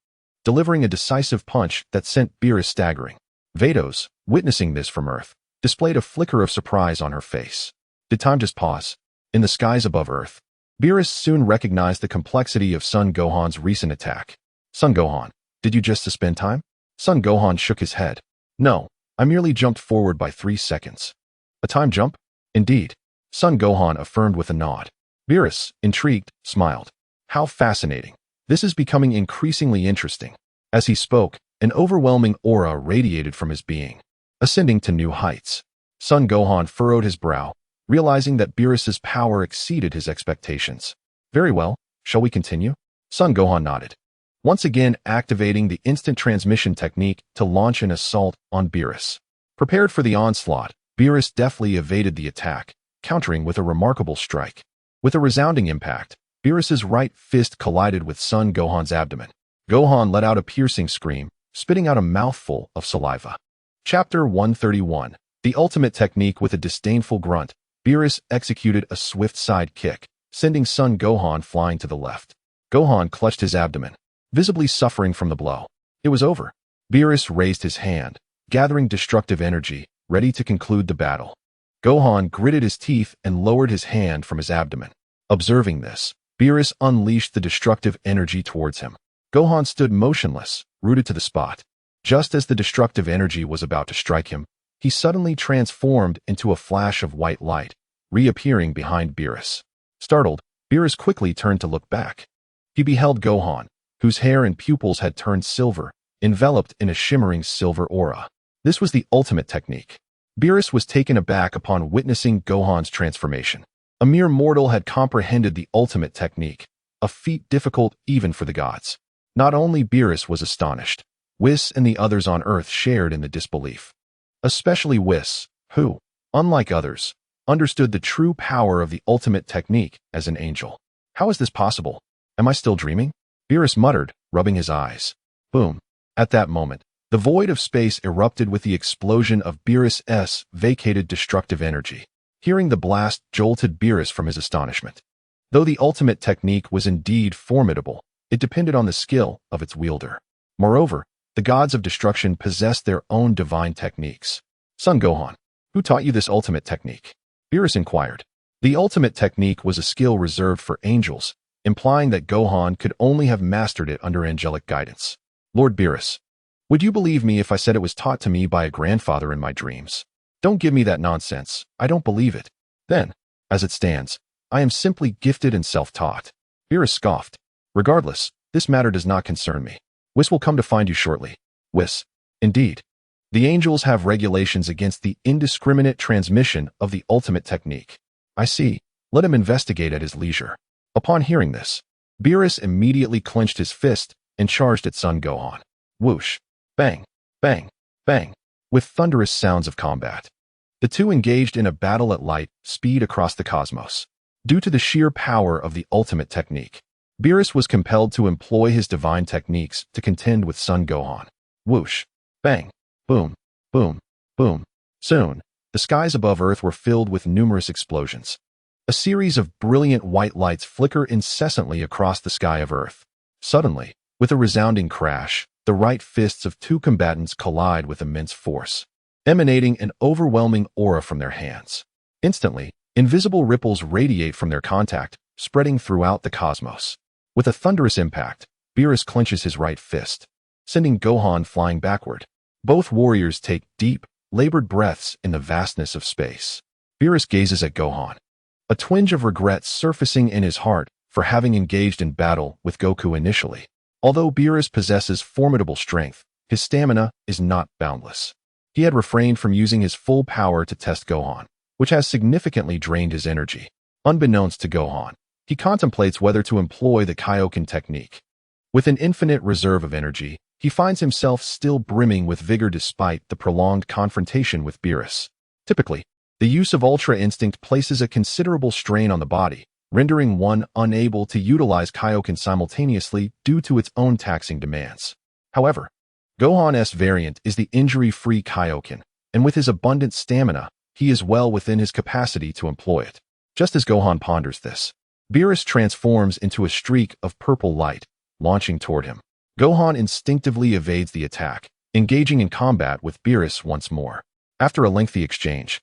delivering a decisive punch that sent Beerus staggering. Vados, witnessing this from Earth, displayed a flicker of surprise on her face. Did time just pause? In the skies above Earth, Beerus soon recognized the complexity of Son Gohan's recent attack. Son Gohan, did you just suspend time? Son Gohan shook his head. No, I merely jumped forward by 3 seconds. A time jump? Indeed. Son Gohan affirmed with a nod. Beerus, intrigued, smiled. How fascinating. This is becoming increasingly interesting. As he spoke, an overwhelming aura radiated from his being, ascending to new heights. Son Gohan furrowed his brow, realizing that Beerus's power exceeded his expectations. Very well, shall we continue? Son Gohan nodded, once again activating the instant transmission technique to launch an assault on Beerus. Prepared for the onslaught, Beerus deftly evaded the attack, countering with a remarkable strike. With a resounding impact, Beerus's right fist collided with Son Gohan's abdomen. Gohan let out a piercing scream, spitting out a mouthful of saliva. Chapter 131. The ultimate technique. With a disdainful grunt, Beerus executed a swift side kick, sending Son Gohan flying to the left. Gohan clutched his abdomen, visibly suffering from the blow. It was over. Beerus raised his hand, gathering destructive energy, ready to conclude the battle. Gohan gritted his teeth and lowered his hand from his abdomen. Observing this, Beerus unleashed the destructive energy towards him. Gohan stood motionless, rooted to the spot. Just as the destructive energy was about to strike him, he suddenly transformed into a flash of white light, reappearing behind Beerus. Startled, Beerus quickly turned to look back. He beheld Gohan, whose hair and pupils had turned silver, enveloped in a shimmering silver aura. This was the ultimate technique. Beerus was taken aback upon witnessing Gohan's transformation. A mere mortal had comprehended the ultimate technique, a feat difficult even for the gods. Not only Beerus was astonished, Whis and the others on Earth shared in the disbelief. Especially Whis, who, unlike others, understood the true power of the ultimate technique as an angel. How is this possible? Am I still dreaming? Beerus muttered, rubbing his eyes. Boom. At that moment, the void of space erupted with the explosion of Beerus' vacated destructive energy. Hearing the blast jolted Beerus from his astonishment. Though the ultimate technique was indeed formidable, it depended on the skill of its wielder. Moreover, the gods of destruction possessed their own divine techniques. Son Gohan, who taught you this ultimate technique? Beerus inquired. The ultimate technique was a skill reserved for angels, implying that Gohan could only have mastered it under angelic guidance. Lord Beerus, would you believe me if I said it was taught to me by a grandfather in my dreams? Don't give me that nonsense. I don't believe it. Then, as it stands, I am simply gifted and self-taught. Beerus scoffed. Regardless, this matter does not concern me. Whis will come to find you shortly. Whis. Indeed. The angels have regulations against the indiscriminate transmission of the ultimate technique. I see. Let him investigate at his leisure. Upon hearing this, Beerus immediately clenched his fist and charged at Son Gohan. Whoosh. Bang. Bang. Bang. With thunderous sounds of combat, the two engaged in a battle at light speed across the cosmos. Due to the sheer power of the ultimate technique, Beerus was compelled to employ his divine techniques to contend with Son Gohan. Whoosh. Bang. Boom. Boom. Boom. Soon, the skies above Earth were filled with numerous explosions. A series of brilliant white lights flicker incessantly across the sky of Earth. Suddenly, with a resounding crash, the right fists of two combatants collide with immense force, emanating an overwhelming aura from their hands. Instantly, invisible ripples radiate from their contact, spreading throughout the cosmos. With a thunderous impact, Beerus clenches his right fist, sending Gohan flying backward. Both warriors take deep, labored breaths in the vastness of space. Beerus gazes at Gohan, a twinge of regret surfacing in his heart for having engaged in battle with Goku initially. Although Beerus possesses formidable strength, his stamina is not boundless. He had refrained from using his full power to test Gohan, which has significantly drained his energy. Unbeknownst to Gohan, he contemplates whether to employ the Kaioken technique. With an infinite reserve of energy, he finds himself still brimming with vigor despite the prolonged confrontation with Beerus. Typically, the use of Ultra Instinct places a considerable strain on the body, rendering one unable to utilize Kaioken simultaneously due to its own taxing demands. However, Gohan's variant is the injury-free Kaioken, and with his abundant stamina, he is well within his capacity to employ it. Just as Gohan ponders this, Beerus transforms into a streak of purple light, launching toward him. Gohan instinctively evades the attack, engaging in combat with Beerus once more. After a lengthy exchange,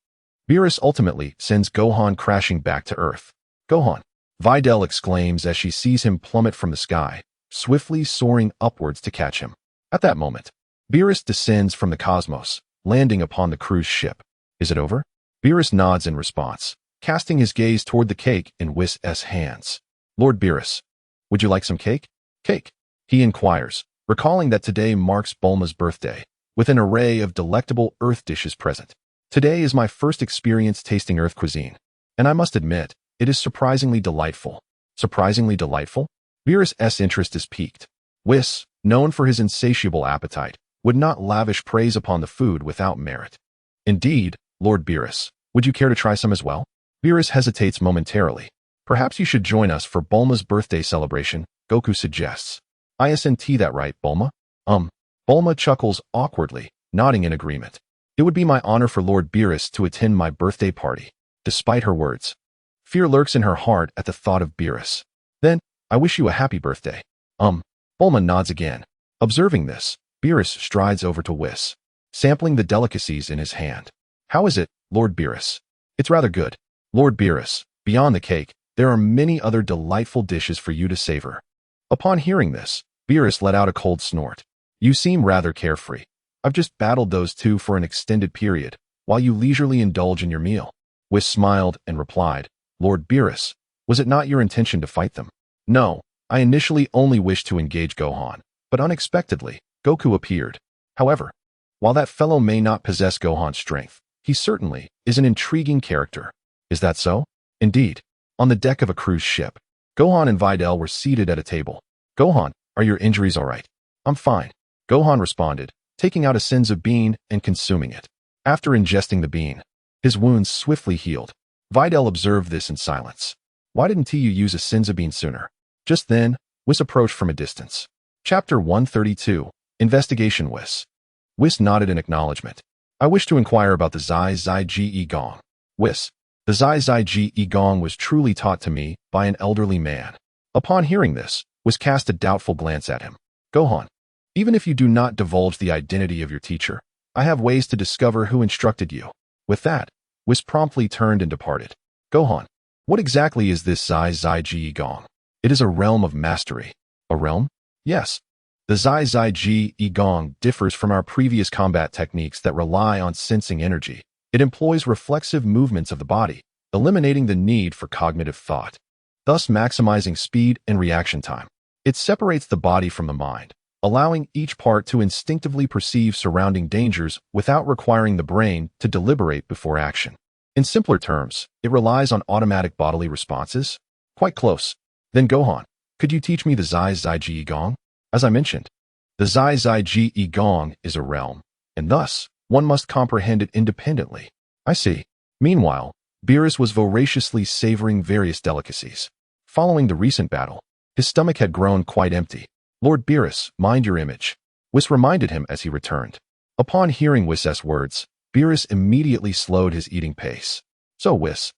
Beerus ultimately sends Gohan crashing back to Earth. Gohan! Videl exclaims as she sees him plummet from the sky, swiftly soaring upwards to catch him. At that moment, Beerus descends from the cosmos, landing upon the cruise ship. Is it over? Beerus nods in response, casting his gaze toward the cake in Whis' hands. Lord Beerus, would you like some cake? Cake? He inquires, recalling that today marks Bulma's birthday, with an array of delectable Earth dishes present. Today is my first experience tasting Earth cuisine, and I must admit, it is surprisingly delightful. Surprisingly delightful? Beerus' interest is piqued. Whis, known for his insatiable appetite, would not lavish praise upon the food without merit. Indeed, Lord Beerus, would you care to try some as well? Beerus hesitates momentarily. Perhaps you should join us for Bulma's birthday celebration, Goku suggests. Isn't that right, Bulma? Bulma chuckles awkwardly, nodding in agreement. It would be my honor for Lord Beerus to attend my birthday party. Despite her words, fear lurks in her heart at the thought of Beerus. Then, I wish you a happy birthday. Bulma nods again. Observing this, Beerus strides over to Whis, sampling the delicacies in his hand. How is it, Lord Beerus? It's rather good. Lord Beerus, beyond the cake, there are many other delightful dishes for you to savor. Upon hearing this, Beerus let out a cold snort. You seem rather carefree. I've just battled those two for an extended period, while you leisurely indulge in your meal. Whis smiled and replied, Lord Beerus, was it not your intention to fight them? No, I initially only wished to engage Gohan, but unexpectedly, Goku appeared. However, while that fellow may not possess Gohan's strength, he certainly is an intriguing character. Is that so? Indeed. On the deck of a cruise ship, Gohan and Videl were seated at a table. Gohan, are your injuries all right? I'm fine. Gohan responded, taking out a senzu bean and consuming it. After ingesting the bean, his wounds swiftly healed. Videl observed this in silence. Why didn't you use a senzu bean sooner? Just then, Whis approached from a distance. Chapter 132, Investigation Whis. Whis nodded in acknowledgement. I wish to inquire about the Zai Zai Ji Gong. Whis. The Zai Zai Ji Gong was truly taught to me by an elderly man. Upon hearing this, Whis cast a doubtful glance at him. Gohan, even if you do not divulge the identity of your teacher, I have ways to discover who instructed you. With that, Whis promptly turned and departed. Gohan, what exactly is this Zai Zai Ji Gong? It is a realm of mastery. A realm? Yes. The Zai Zai Ji Gong differs from our previous combat techniques that rely on sensing energy. It employs reflexive movements of the body, eliminating the need for cognitive thought, thus maximizing speed and reaction time. It separates the body from the mind, allowing each part to instinctively perceive surrounding dangers without requiring the brain to deliberate before action. In simpler terms, it relies on automatic bodily responses. Quite close. Then Gohan, could you teach me the Zai Zai Ji Gong? As I mentioned, the Zai Zai Ji Gong is a realm, and thus, one must comprehend it independently. I see. Meanwhile, Beerus was voraciously savoring various delicacies. Following the recent battle, his stomach had grown quite empty. Lord Beerus, mind your image. Whis reminded him as he returned. Upon hearing Whis' words, Beerus immediately slowed his eating pace. So Whis,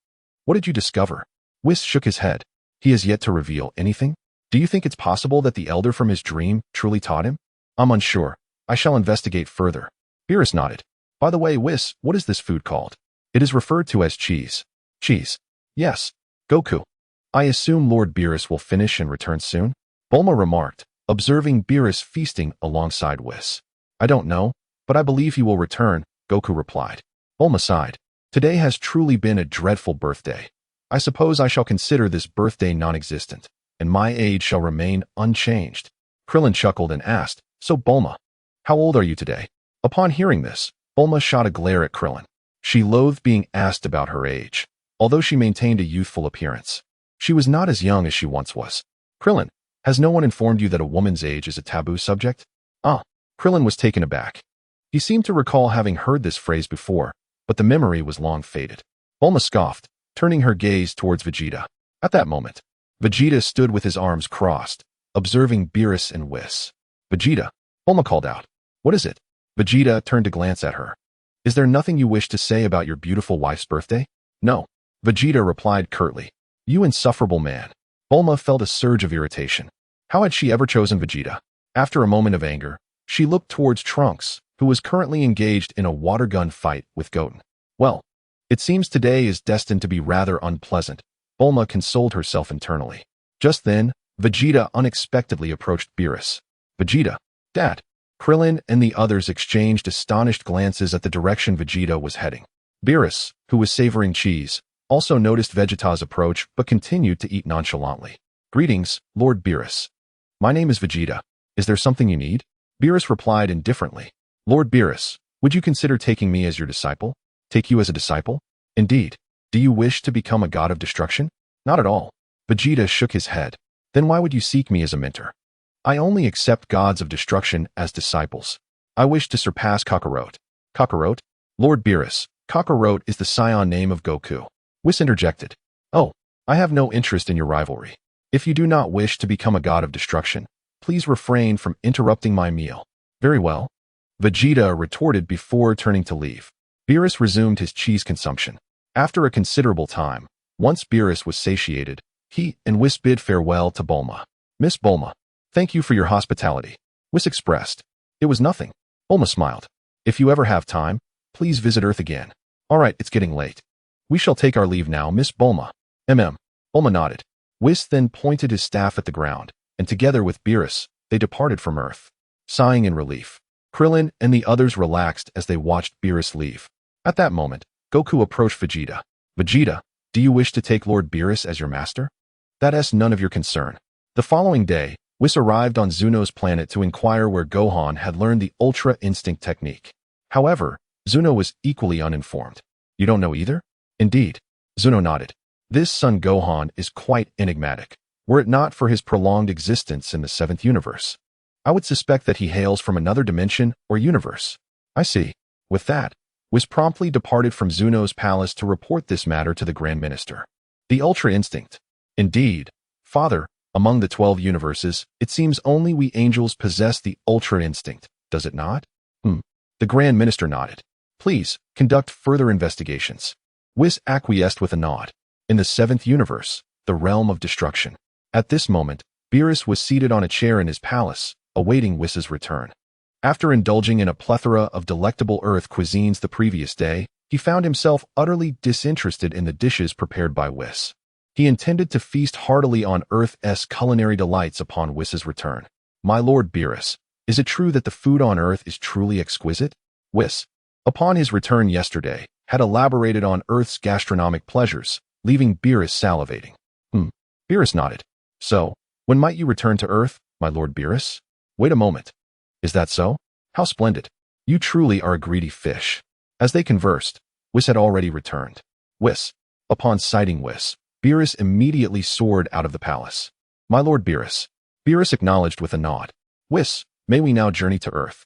what did you discover? Whis shook his head. He has yet to reveal anything? Do you think it's possible that the elder from his dream truly taught him? I'm unsure. I shall investigate further. Beerus nodded. By the way, Whis, what is this food called? It is referred to as cheese. Cheese. Yes. Goku. I assume Lord Beerus will finish and return soon? Bulma remarked, observing Beerus feasting alongside Whis. I don't know, but I believe he will return, Goku replied. Bulma sighed. Today has truly been a dreadful birthday. I suppose I shall consider this birthday non-existent, and my age shall remain unchanged. Krillin chuckled and asked, So Bulma, how old are you today? Upon hearing this, Bulma shot a glare at Krillin. She loathed being asked about her age, although she maintained a youthful appearance. She was not as young as she once was. Krillin, has no one informed you that a woman's age is a taboo subject? Krillin was taken aback. He seemed to recall having heard this phrase before, but the memory was long faded. Bulma scoffed, turning her gaze towards Vegeta. At that moment, Vegeta stood with his arms crossed, observing Beerus and Whis. Vegeta, Bulma called out. What is it? Vegeta turned to glance at her. Is there nothing you wish to say about your beautiful wife's birthday? No. Vegeta replied curtly. You insufferable man. Bulma felt a surge of irritation. How had she ever chosen Vegeta? After a moment of anger, she looked towards Trunks, who was currently engaged in a water gun fight with Goten. Well, it seems today is destined to be rather unpleasant, Bulma consoled herself internally. Just then, Vegeta unexpectedly approached Beerus. Vegeta, Dad. Krillin and the others exchanged astonished glances at the direction Vegeta was heading. Beerus, who was savoring cheese, also noticed Vegeta's approach but continued to eat nonchalantly. Greetings, Lord Beerus. My name is Vegeta. Is there something you need? Beerus replied indifferently. Lord Beerus, would you consider taking me as your disciple? Take you as a disciple? Indeed. Do you wish to become a god of destruction? Not at all. Vegeta shook his head. Then why would you seek me as a mentor? I only accept gods of destruction as disciples. I wish to surpass Kakarot. Kakarot? Lord Beerus, Kakarot is the scion name of Goku. Whis interjected. Oh, I have no interest in your rivalry. If you do not wish to become a god of destruction, please refrain from interrupting my meal. Very well. Vegeta retorted before turning to leave. Beerus resumed his cheese consumption. After a considerable time, once Beerus was satiated, he and Whis bid farewell to Bulma. Miss Bulma, thank you for your hospitality. Whis expressed. It was nothing. Bulma smiled. If you ever have time, please visit Earth again. All right, it's getting late. We shall take our leave now, Miss Bulma. Bulma nodded. Whis then pointed his staff at the ground, and together with Beerus, they departed from Earth. Sighing in relief, Krillin and the others relaxed as they watched Beerus leave. At that moment, Goku approached Vegeta. Vegeta, do you wish to take Lord Beerus as your master? That is none of your concern. The following day, Whis arrived on Zuno's planet to inquire where Gohan had learned the Ultra Instinct technique. However, Zuno was equally uninformed. You don't know either? Indeed. Zuno nodded. This Son Gohan is quite enigmatic, were it not for his prolonged existence in the 7th universe. I would suspect that he hails from another dimension or universe. I see. With that, Whis promptly departed from Zuno's palace to report this matter to the Grand Minister. The Ultra Instinct. Indeed, Father, among the 12 universes, it seems only we angels possess the Ultra Instinct, does it not? The Grand Minister nodded. Please, conduct further investigations. Whis acquiesced with a nod. In the 7th universe, the realm of destruction. At this moment, Beerus was seated on a chair in his palace, awaiting Whis's return. After indulging in a plethora of delectable Earth cuisines the previous day, he found himself utterly disinterested in the dishes prepared by Whis. He intended to feast heartily on Earth's culinary delights upon Whis's return. My Lord Beerus, is it true that the food on Earth is truly exquisite? Whis, upon his return yesterday, had elaborated on Earth's gastronomic pleasures, leaving Beerus salivating. Beerus nodded. So, when might you return to Earth, my Lord Beerus? Wait a moment. Is that so? How splendid. You truly are a greedy fish. As they conversed, Whis had already returned. Whis. Upon sighting Whis, Beerus immediately soared out of the palace. My Lord Beerus. Beerus acknowledged with a nod. Whis, may we now journey to Earth?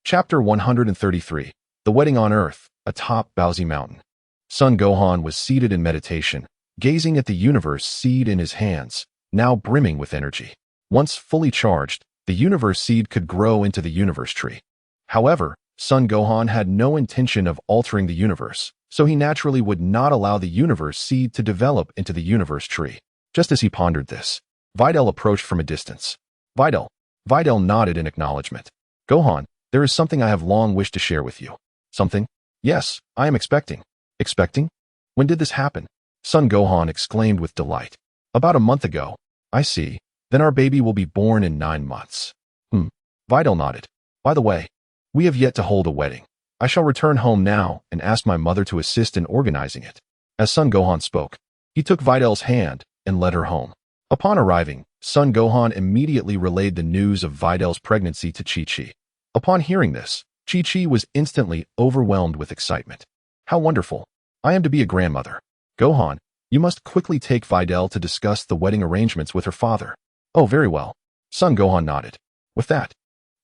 Chapter 133. The Wedding on Earth, atop Bowsy Mountain. Son Gohan was seated in meditation, gazing at the universe seed in his hands, now brimming with energy. Once fully charged, the universe seed could grow into the universe tree. However, Son Gohan had no intention of altering the universe, so he naturally would not allow the universe seed to develop into the universe tree. Just as he pondered this, Videl approached from a distance. Videl. Videl nodded in acknowledgement. Gohan, there is something I have long wished to share with you. Something? Yes, I am expecting. Expecting? When did this happen? Son Gohan exclaimed with delight. About a month ago. I see. Then our baby will be born in 9 months. Videl nodded. By the way, we have yet to hold a wedding. I shall return home now and ask my mother to assist in organizing it. As Son Gohan spoke, he took Videl's hand and led her home. Upon arriving, Son Gohan immediately relayed the news of Videl's pregnancy to Chi-Chi. Upon hearing this, Chi-Chi was instantly overwhelmed with excitement. How wonderful! I am to be a grandmother. Gohan, you must quickly take Videl to discuss the wedding arrangements with her father. Oh, very well. Son Gohan nodded. With that,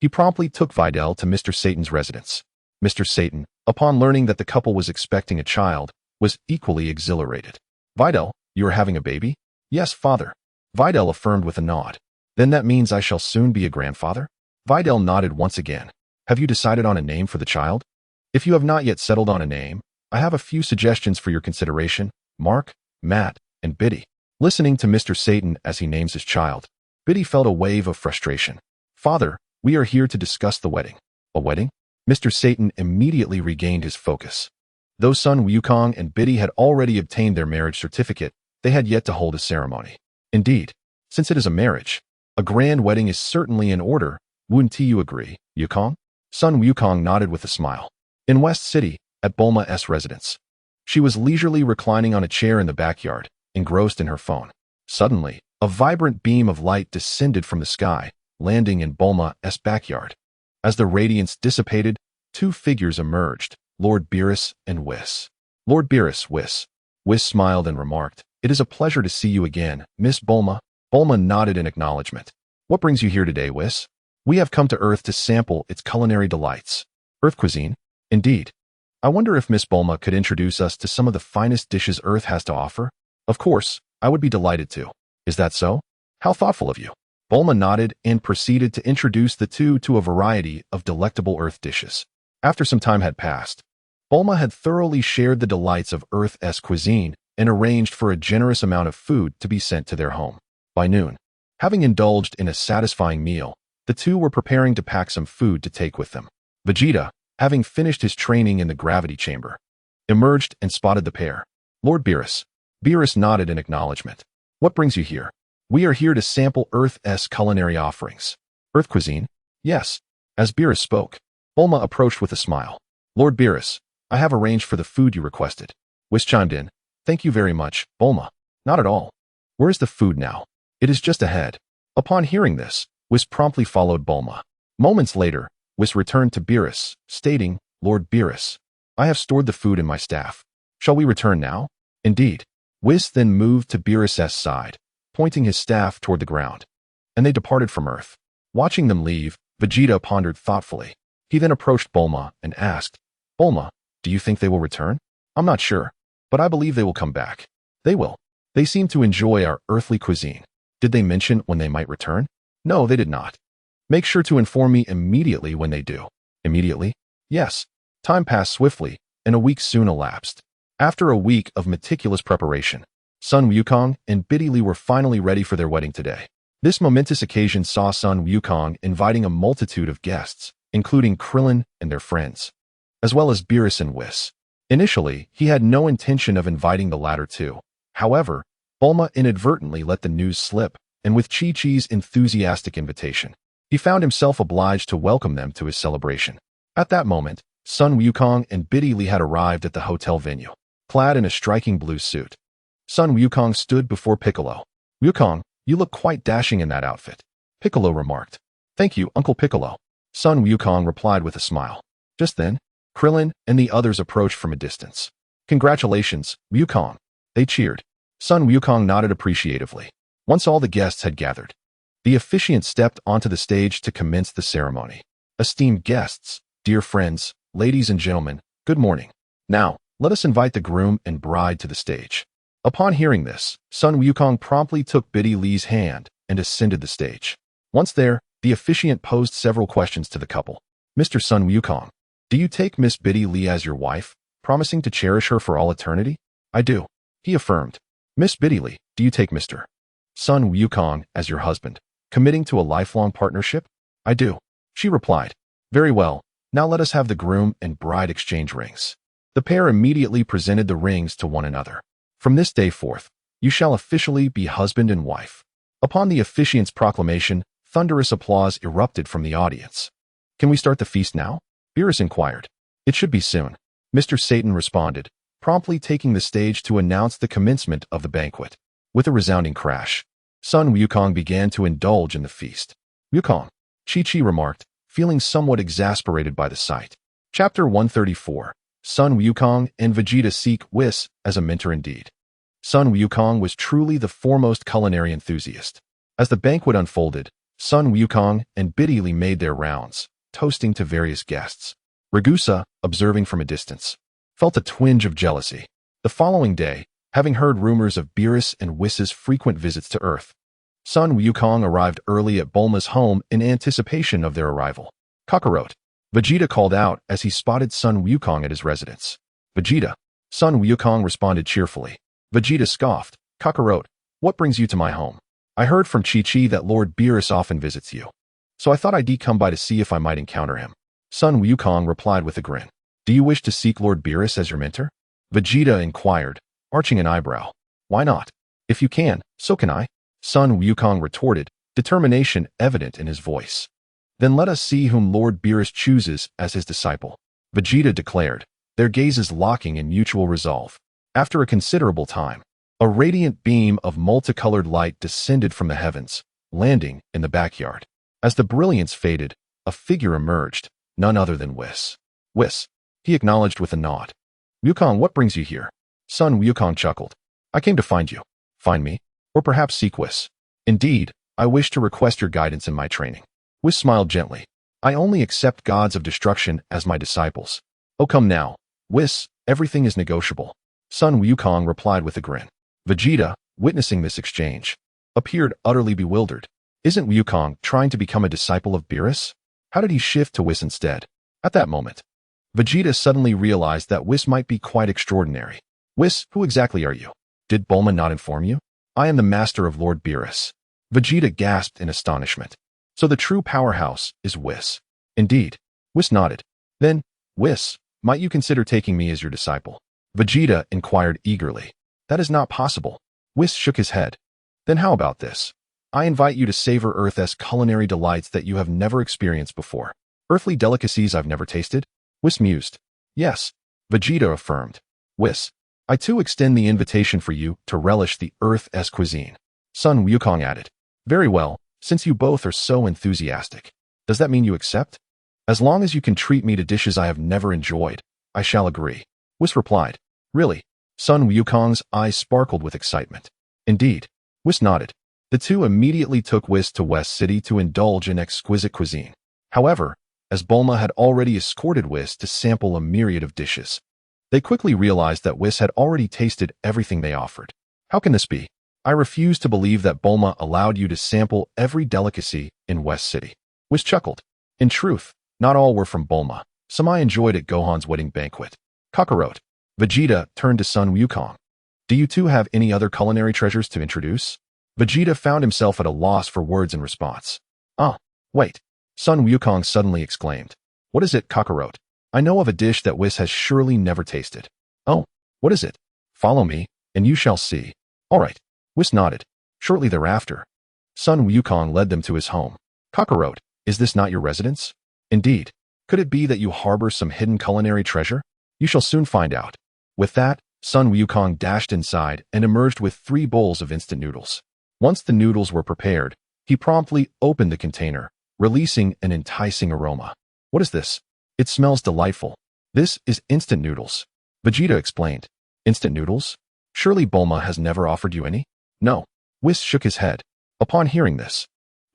he promptly took Videl to Mr. Satan's residence. Mr. Satan, upon learning that the couple was expecting a child, was equally exhilarated. Videl, you are having a baby? Yes, father. Videl affirmed with a nod. Then that means I shall soon be a grandfather? Videl nodded once again. Have you decided on a name for the child? If you have not yet settled on a name, I have a few suggestions for your consideration. Mark, Matt, and Biddy. Listening to Mr. Satan as he names his child, Biddy felt a wave of frustration. Father, we are here to discuss the wedding. A wedding? Mr. Satan immediately regained his focus. Though Son Wukong and Biddy had already obtained their marriage certificate, they had yet to hold a ceremony. Indeed, since it is a marriage, a grand wedding is certainly in order. Wouldn't you agree, Wukong? Son Wukong nodded with a smile. In West City, at Bulma's residence, she was leisurely reclining on a chair in the backyard, engrossed in her phone. Suddenly, a vibrant beam of light descended from the sky, landing in Bulma's backyard. As the radiance dissipated, 2 figures emerged, Lord Beerus and Whis. Lord Beerus, Whis. Whis smiled and remarked, "It is a pleasure to see you again, Miss Bulma." Bulma nodded in acknowledgement. "What brings you here today, Whis?" "We have come to Earth to sample its culinary delights." "Earth cuisine?" "Indeed. I wonder if Miss Bulma could introduce us to some of the finest dishes Earth has to offer?" "Of course, I would be delighted to." "Is that so? How thoughtful of you." Bulma nodded and proceeded to introduce the two to a variety of delectable Earth dishes. After some time had passed, Bulma had thoroughly shared the delights of Earth's cuisine and arranged for a generous amount of food to be sent to their home. By noon, having indulged in a satisfying meal, the two were preparing to pack some food to take with them. Vegeta, having finished his training in the gravity chamber, emerged and spotted the pair. "Lord Beerus." Beerus nodded in acknowledgement. "What brings you here?" "We are here to sample Earth's culinary offerings." "Earth cuisine?" "Yes." As Beerus spoke, Bulma approached with a smile. "Lord Beerus, I have arranged for the food you requested." Whis chimed in. "Thank you very much, Bulma." "Not at all. Where is the food now?" "It is just ahead." Upon hearing this, Whis promptly followed Bulma. Moments later, Whis returned to Beerus, stating, "Lord Beerus, I have stored the food in my staff. Shall we return now?" "Indeed." Whis then moved to Beerus's side, pointing his staff toward the ground, and they departed from Earth. Watching them leave, Vegeta pondered thoughtfully. He then approached Bulma and asked, "Bulma, do you think they will return?" "I'm not sure, but I believe they will come back." "They will. They seem to enjoy our earthly cuisine." "Did they mention when they might return?" "No, they did not." "Make sure to inform me immediately when they do." "Immediately?" "Yes." Time passed swiftly, and a week soon elapsed. After a week of meticulous preparation, Son Wukong and Biddy Lee were finally ready for their wedding today. This momentous occasion saw Son Wukong inviting a multitude of guests, including Krillin and their friends, as well as Beerus and Whis. Initially, he had no intention of inviting the latter two. However, Bulma inadvertently let the news slip, and with Chi-Chi's enthusiastic invitation, he found himself obliged to welcome them to his celebration. At that moment, Son Wukong and Biddy Lee had arrived at the hotel venue, clad in a striking blue suit. Son Wukong stood before Piccolo. "Wukong, you look quite dashing in that outfit," Piccolo remarked. "Thank you, Uncle Piccolo," Son Wukong replied with a smile. Just then, Krillin and the others approached from a distance. "Congratulations, Wukong," they cheered. Son Wukong nodded appreciatively. Once all the guests had gathered, the officiant stepped onto the stage to commence the ceremony. "Esteemed guests, dear friends, ladies and gentlemen, good morning. Now, let us invite the groom and bride to the stage." Upon hearing this, Son Wukong promptly took Biddy Lee's hand and ascended the stage. Once there, the officiant posed several questions to the couple. "Mr. Son Wukong, do you take Miss Biddy Lee as your wife?" promising to cherish her for all eternity? I do, he affirmed. Miss Bitterly, do you take Mr. Son Wukong as your husband, committing to a lifelong partnership? I do, she replied. Very well, now let us have the groom and bride exchange rings. The pair immediately presented the rings to one another. From this day forth, you shall officially be husband and wife. Upon the officiant's proclamation, thunderous applause erupted from the audience. Can we start the feast now? Beerus inquired. It should be soon, Mr. Satan responded, promptly taking the stage to announce the commencement of the banquet. With a resounding crash, Son Wukong began to indulge in the feast. Wukong, Chi-Chi remarked, feeling somewhat exasperated by the sight. Chapter 134. Son Wukong and Vegeta seek Whis as a mentor indeed. Son Wukong was truly the foremost culinary enthusiast. As the banquet unfolded, Son Wukong and Bitterly made their rounds, toasting to various guests. Ragusa, observing from a distance, felt a twinge of jealousy. The following day, having heard rumors of Beerus and Whis' frequent visits to Earth, Son Wukong arrived early at Bulma's home in anticipation of their arrival. Kakarot, Vegeta called out as he spotted Son Wukong at his residence. Vegeta, Son Wukong responded cheerfully. Vegeta scoffed. Kakarot, what brings you to my home? I heard from Chi-Chi that Lord Beerus often visits you, so I thought I'd come by to see if I might encounter him. Son Wukong replied with a grin. Do you wish to seek Lord Beerus as your mentor? Vegeta inquired, arching an eyebrow. Why not? If you can, so can I. Son Wukong retorted, determination evident in his voice. Then let us see whom Lord Beerus chooses as his disciple, Vegeta declared, their gazes locking in mutual resolve. After a considerable time, a radiant beam of multicolored light descended from the heavens, landing in the backyard. As the brilliance faded, a figure emerged, none other than Whis. Whis, he acknowledged with a nod. Wukong, what brings you here? Son Wukong chuckled. I came to find you. Find me? Or perhaps seek Whis. Indeed, I wish to request your guidance in my training. Whis smiled gently. I only accept gods of destruction as my disciples. Oh, come now. Whis, everything is negotiable. Son Wukong replied with a grin. Vegeta, witnessing this exchange, appeared utterly bewildered. Isn't Wukong trying to become a disciple of Beerus? How did he shift to Whis instead? At that moment, Vegeta suddenly realized that Whis might be quite extraordinary. Whis, who exactly are you? Did Bulma not inform you? I am the master of Lord Beerus. Vegeta gasped in astonishment. So the true powerhouse is Whis. Indeed. Whis nodded. Then, Whis, might you consider taking me as your disciple? Vegeta inquired eagerly. That is not possible. Whis shook his head. Then how about this? I invite you to savor Earth's culinary delights that you have never experienced before. Earthly delicacies I've never tasted? Whis mused. Yes, Vegeta affirmed. Whis, I too extend the invitation for you to relish the Earth's cuisine. Son Wukong added. Very well, since you both are so enthusiastic. Does that mean you accept? As long as you can treat me to dishes I have never enjoyed, I shall agree. Whis replied. Really? Son Wukong's eyes sparkled with excitement. Indeed. Whis nodded. The two immediately took Whis to West City to indulge in exquisite cuisine. However, as Bulma had already escorted Whis to sample a myriad of dishes, they quickly realized that Whis had already tasted everything they offered. How can this be? I refuse to believe that Bulma allowed you to sample every delicacy in West City. Whis chuckled. In truth, not all were from Bulma. Some I enjoyed at Gohan's wedding banquet. Kakarot. Vegeta turned to Son Wukong. Do you two have any other culinary treasures to introduce? Vegeta found himself at a loss for words in response. Wait. Son Wukong suddenly exclaimed. What is it, Kakarot? I know of a dish that Whis has surely never tasted. Oh, what is it? Follow me, and you shall see. All right. Whis nodded. Shortly thereafter, Son Wukong led them to his home. Kakarot, is this not your residence? Indeed. Could it be that you harbor some hidden culinary treasure? You shall soon find out. With that, Son Wukong dashed inside and emerged with 3 bowls of instant noodles. Once the noodles were prepared, he promptly opened the container, releasing an enticing aroma. What is this? It smells delightful. This is instant noodles. Vegeta explained. Instant noodles? Surely Bulma has never offered you any? No. Whis shook his head. Upon hearing this,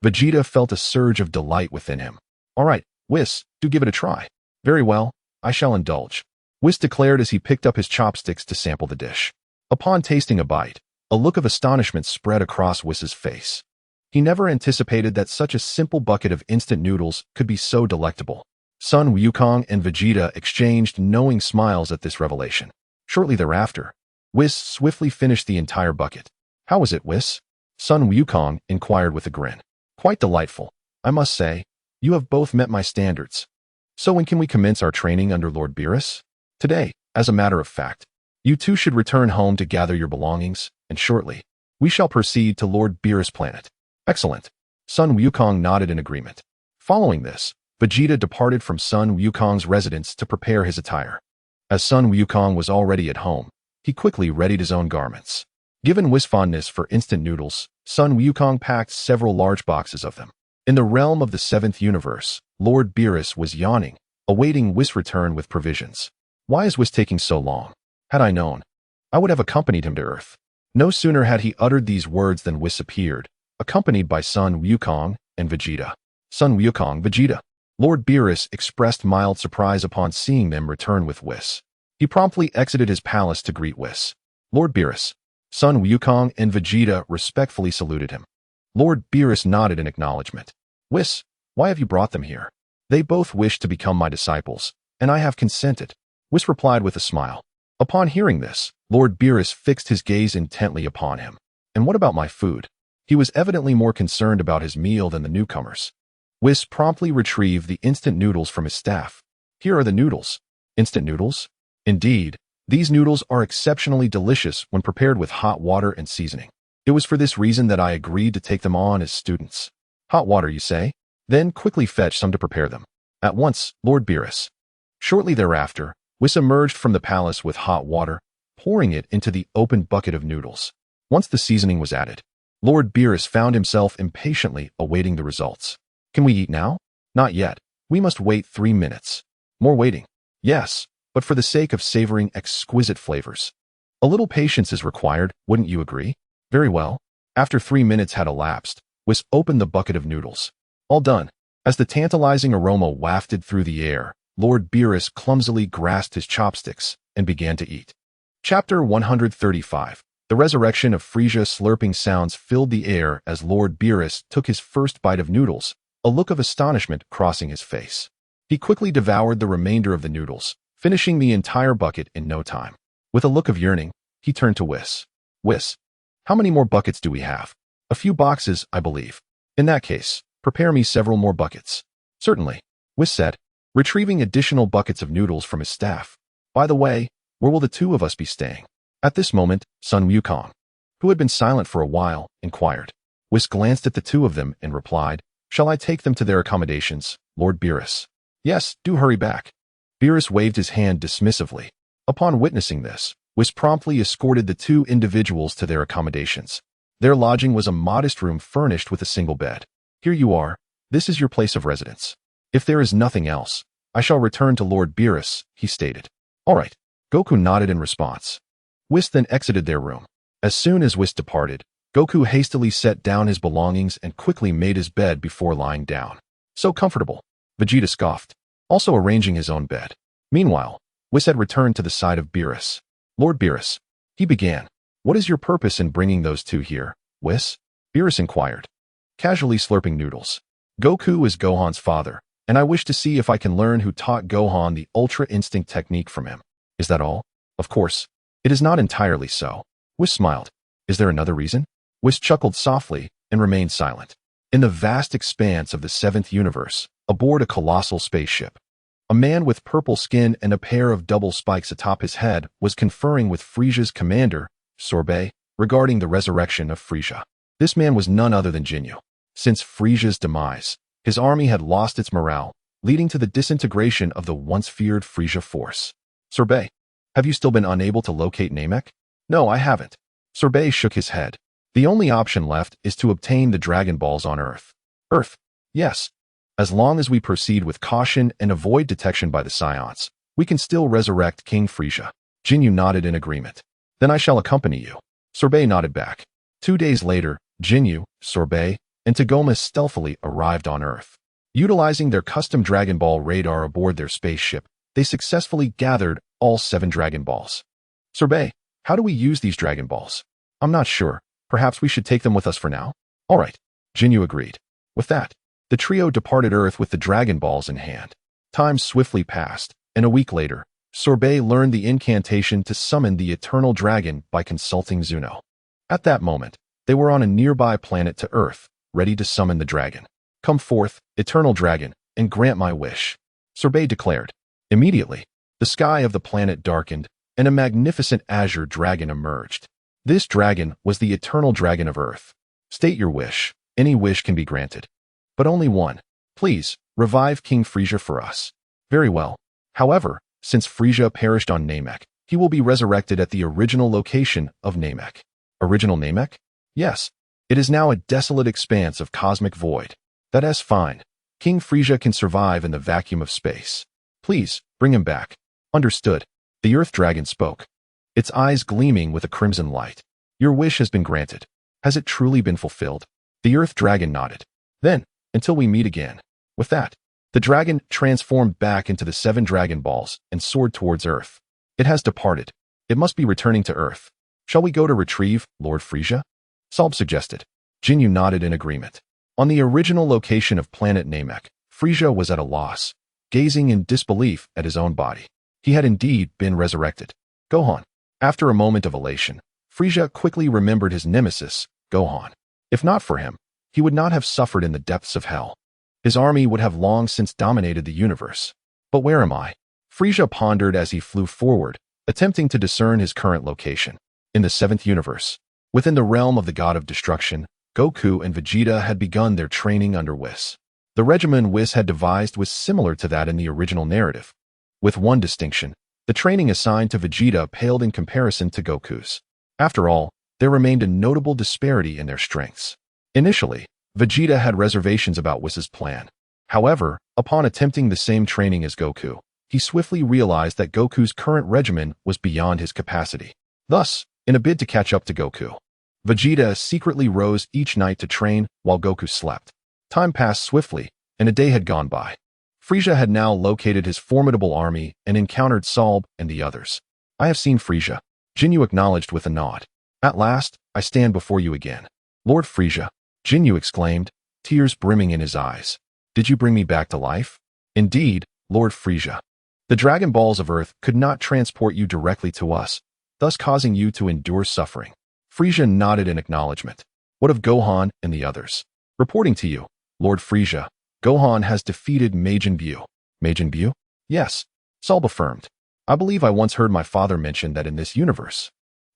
Vegeta felt a surge of delight within him. All right, Whis, do give it a try. Very well, I shall indulge. Whis declared as he picked up his chopsticks to sample the dish. Upon tasting a bite, a look of astonishment spread across Whis' face. He never anticipated that such a simple bucket of instant noodles could be so delectable. Son Wukong and Vegeta exchanged knowing smiles at this revelation. Shortly thereafter, Whis swiftly finished the entire bucket. How was it, Whis? Son Wukong inquired with a grin. Quite delightful. I must say, you have both met my standards. So when can we commence our training under Lord Beerus? Today, as a matter of fact. You two should return home to gather your belongings, and shortly, we shall proceed to Lord Beerus' planet. Excellent. Son Wukong nodded in agreement. Following this, Vegeta departed from Son Wukong's residence to prepare his attire. As Son Wukong was already at home, he quickly readied his own garments. Given Whis' fondness for instant noodles, Son Wukong packed several large boxes of them. In the realm of the 7th universe, Lord Beerus was yawning, awaiting Whis' return with provisions. Why is Whis taking so long? Had I known, I would have accompanied him to Earth. No sooner had he uttered these words than Whis appeared, accompanied by Son Wukong and Vegeta. Son Wukong, Vegeta. Lord Beerus expressed mild surprise upon seeing them return with Whis. He promptly exited his palace to greet Whis. Lord Beerus. Son Wukong and Vegeta respectfully saluted him. Lord Beerus nodded in acknowledgement. Whis, why have you brought them here? They both wish to become my disciples, and I have consented. Whis replied with a smile. Upon hearing this, Lord Beerus fixed his gaze intently upon him. And what about my food? He was evidently more concerned about his meal than the newcomers. Whis promptly retrieved the instant noodles from his staff. Here are the noodles. Instant noodles? Indeed, these noodles are exceptionally delicious when prepared with hot water and seasoning. It was for this reason that I agreed to take them on as students. Hot water, you say? Then quickly fetch some to prepare them. At once, Lord Beerus. Shortly thereafter, Whis emerged from the palace with hot water, pouring it into the open bucket of noodles. Once the seasoning was added, Lord Beerus found himself impatiently awaiting the results. Can we eat now? Not yet. We must wait 3 minutes. More waiting. Yes, but for the sake of savoring exquisite flavors. A little patience is required, wouldn't you agree? Very well. After 3 minutes had elapsed, Whis opened the bucket of noodles. All done. As the tantalizing aroma wafted through the air, Lord Beerus clumsily grasped his chopsticks and began to eat. Chapter 135. The resurrection of Frieza. Slurping sounds filled the air as Lord Beerus took his first bite of noodles, a look of astonishment crossing his face. He quickly devoured the remainder of the noodles, finishing the entire bucket in no time. With a look of yearning, he turned to Whis. Whis, how many more buckets do we have? A few boxes, I believe. In that case, prepare me several more buckets. Certainly, Whis said, retrieving additional buckets of noodles from his staff. By the way, where will the two of us be staying? At this moment, Son Wukong, who had been silent for a while, inquired. Whis glanced at the two of them and replied, Shall I take them to their accommodations, Lord Beerus? Yes, do hurry back. Beerus waved his hand dismissively. Upon witnessing this, Whis promptly escorted the two individuals to their accommodations. Their lodging was a modest room furnished with a single bed. Here you are. This is your place of residence. If there is nothing else, I shall return to Lord Beerus, he stated. All right. Goku nodded in response. Whis then exited their room. As soon as Whis departed, Goku hastily set down his belongings and quickly made his bed before lying down. So comfortable, Vegeta scoffed, also arranging his own bed. Meanwhile, Whis had returned to the side of Beerus. Lord Beerus, he began. What is your purpose in bringing those two here, Whis? Beerus inquired, casually slurping noodles. Goku is Gohan's father, and I wish to see if I can learn who taught Gohan the Ultra Instinct technique from him. Is that all? Of course, it is not entirely so. Whis smiled. Is there another reason? Whis chuckled softly and remained silent. In the vast expanse of the 7th universe, aboard a colossal spaceship, a man with purple skin and a pair of double spikes atop his head was conferring with Frieza's commander, Sorbet, regarding the resurrection of Frieza. This man was none other than Jinyu. Since Frieza's demise, his army had lost its morale, leading to the disintegration of the once feared Frieza force. Sorbet, have you still been unable to locate Namek? No, I haven't. Sorbet shook his head. The only option left is to obtain the Dragon Balls on Earth. Earth? Yes. As long as we proceed with caution and avoid detection by the Scions, we can still resurrect King Frieza. Jinyu nodded in agreement. Then I shall accompany you. Sorbet nodded back. 2 days later, Jinyu, Sorbet, and Tagoma stealthily arrived on Earth. Utilizing their custom Dragon Ball radar aboard their spaceship, they successfully gathered all 7 Dragon Balls. Sorbet, how do we use these Dragon Balls? I'm not sure. Perhaps we should take them with us for now? All right. Jinyu agreed. With that, the trio departed Earth with the Dragon Balls in hand. Time swiftly passed, and a week later, Sorbet learned the incantation to summon the eternal dragon by consulting Zuno. At that moment, they were on a nearby planet to Earth, ready to summon the dragon. "Come forth, eternal dragon, and grant my wish," Sorbet declared. Immediately, the sky of the planet darkened, and a magnificent azure dragon emerged. This dragon was the eternal dragon of Earth. "State your wish. Any wish can be granted. But only one. Please, revive King Frisia for us." "Very well. However, since Frisia perished on Namek, he will be resurrected at the original location of Namek." "Original Namek?" "Yes. It is now a desolate expanse of cosmic void." "That's fine. King Frisia can survive in the vacuum of space. Please, bring him back." "Understood." The Earth Dragon spoke, its eyes gleaming with a crimson light. "Your wish has been granted. Has it truly been fulfilled?" The Earth Dragon nodded. "Then, until we meet again." With that, the dragon transformed back into the 7 Dragon Balls and soared towards Earth. "It has departed. It must be returning to Earth. Shall we go to retrieve Lord Frisia?" Salb suggested. Jinyu nodded in agreement. On the original location of planet Namek, Frisia was at a loss, gazing in disbelief at his own body. He had indeed been resurrected. Gohan. After a moment of elation, Frisia quickly remembered his nemesis, Gohan. If not for him, he would not have suffered in the depths of hell. His army would have long since dominated the universe. But where am I? Frisia pondered as he flew forward, attempting to discern his current location. In the 7th universe, within the realm of the god of destruction, Goku and Vegeta had begun their training under Whis. The regimen Whis had devised was similar to that in the original narrative. With one distinction, the training assigned to Vegeta paled in comparison to Goku's. After all, there remained a notable disparity in their strengths. Initially, Vegeta had reservations about Whis' plan. However, upon attempting the same training as Goku, he swiftly realized that Goku's current regimen was beyond his capacity. Thus, in a bid to catch up to Goku, Vegeta secretly rose each night to train while Goku slept. Time passed swiftly, and a day had gone by. Frisia had now located his formidable army and encountered Salb and the others. "I have seen Frisia," Jinyu acknowledged with a nod. "At last, I stand before you again." "Lord Frisia," Jinyu exclaimed, tears brimming in his eyes. "Did you bring me back to life?" "Indeed, Lord Frisia. The Dragon Balls of Earth could not transport you directly to us, thus causing you to endure suffering." Frisia nodded in acknowledgement. "What of Gohan and the others?" "Reporting to you, Lord Frisia, Gohan has defeated Majin Buu." "Majin Buu?" "Yes," Salb affirmed. "I believe I once heard my father mention that in this universe,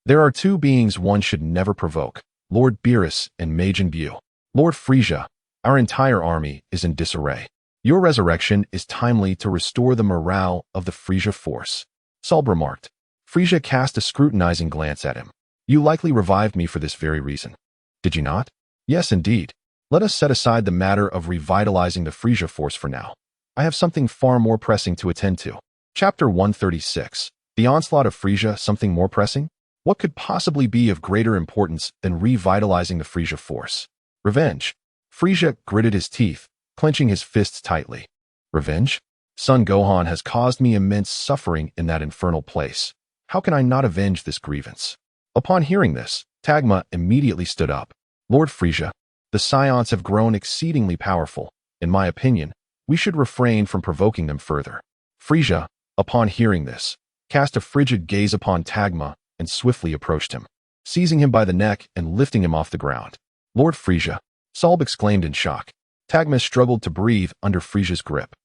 there are 2 beings one should never provoke, Lord Beerus and Majin Buu." "Lord Frisia, our entire army is in disarray. Your resurrection is timely to restore the morale of the Frisia force," Salb remarked. Frisia cast a scrutinizing glance at him. "You likely revived me for this very reason. Did you not?" "Yes, indeed. Let us set aside the matter of revitalizing the Frisia force for now. I have something far more pressing to attend to." Chapter 136. The Onslaught of Frisia, something more pressing? What could possibly be of greater importance than revitalizing the Frisia force? Revenge. Frisia gritted his teeth, clenching his fists tightly. "Revenge? Son Gohan has caused me immense suffering in that infernal place. How can I not avenge this grievance?" Upon hearing this, Tagma immediately stood up. "Lord Frisia, the Scions have grown exceedingly powerful. In my opinion, we should refrain from provoking them further." Frisia, upon hearing this, cast a frigid gaze upon Tagma and swiftly approached him, seizing him by the neck and lifting him off the ground. "Lord Frisia," Salb exclaimed in shock. Tagma struggled to breathe under Frisia's grip.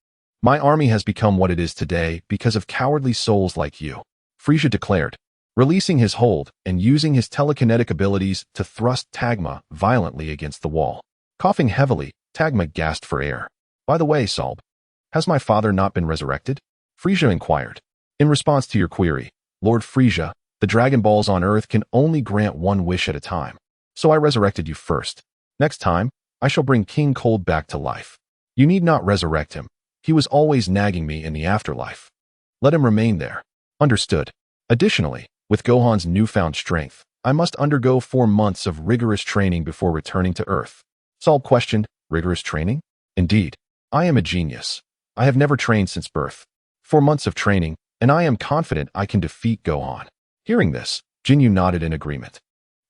"My army has become what it is today because of cowardly souls like you," Frisia declared, releasing his hold and using his telekinetic abilities to thrust Tagma violently against the wall. Coughing heavily, Tagma gasped for air. "By the way, Salb, has my father not been resurrected?" Frisia inquired. "In response to your query, Lord Frisia, the Dragon Balls on Earth can only grant one wish at a time. So I resurrected you first. Next time, I shall bring King Cold back to life. You need not resurrect him. He was always nagging me in the afterlife. Let him remain there." "Understood." Additionally, with Gohan's newfound strength, I must undergo 4 months of rigorous training before returning to Earth. Salb questioned, "Rigorous training?" "Indeed. I am a genius. I have never trained since birth. 4 months of training, and I am confident I can defeat Gohan." Hearing this, Jinyu nodded in agreement.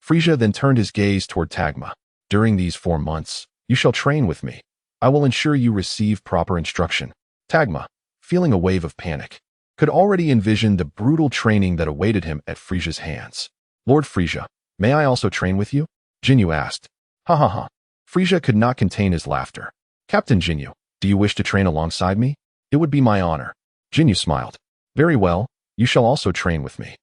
Frisia then turned his gaze toward Tagma. "During these 4 months, you shall train with me. I will ensure you receive proper instruction." Tagma, feeling a wave of panic. Could already envision the brutal training that awaited him at Frisia's hands. Lord Frisia, may I also train with you? Jinyu asked. Ha ha ha. Frisia could not contain his laughter. Captain Jinyu, do you wish to train alongside me? It would be my honor. Jinyu smiled. Very well, you shall also train with me.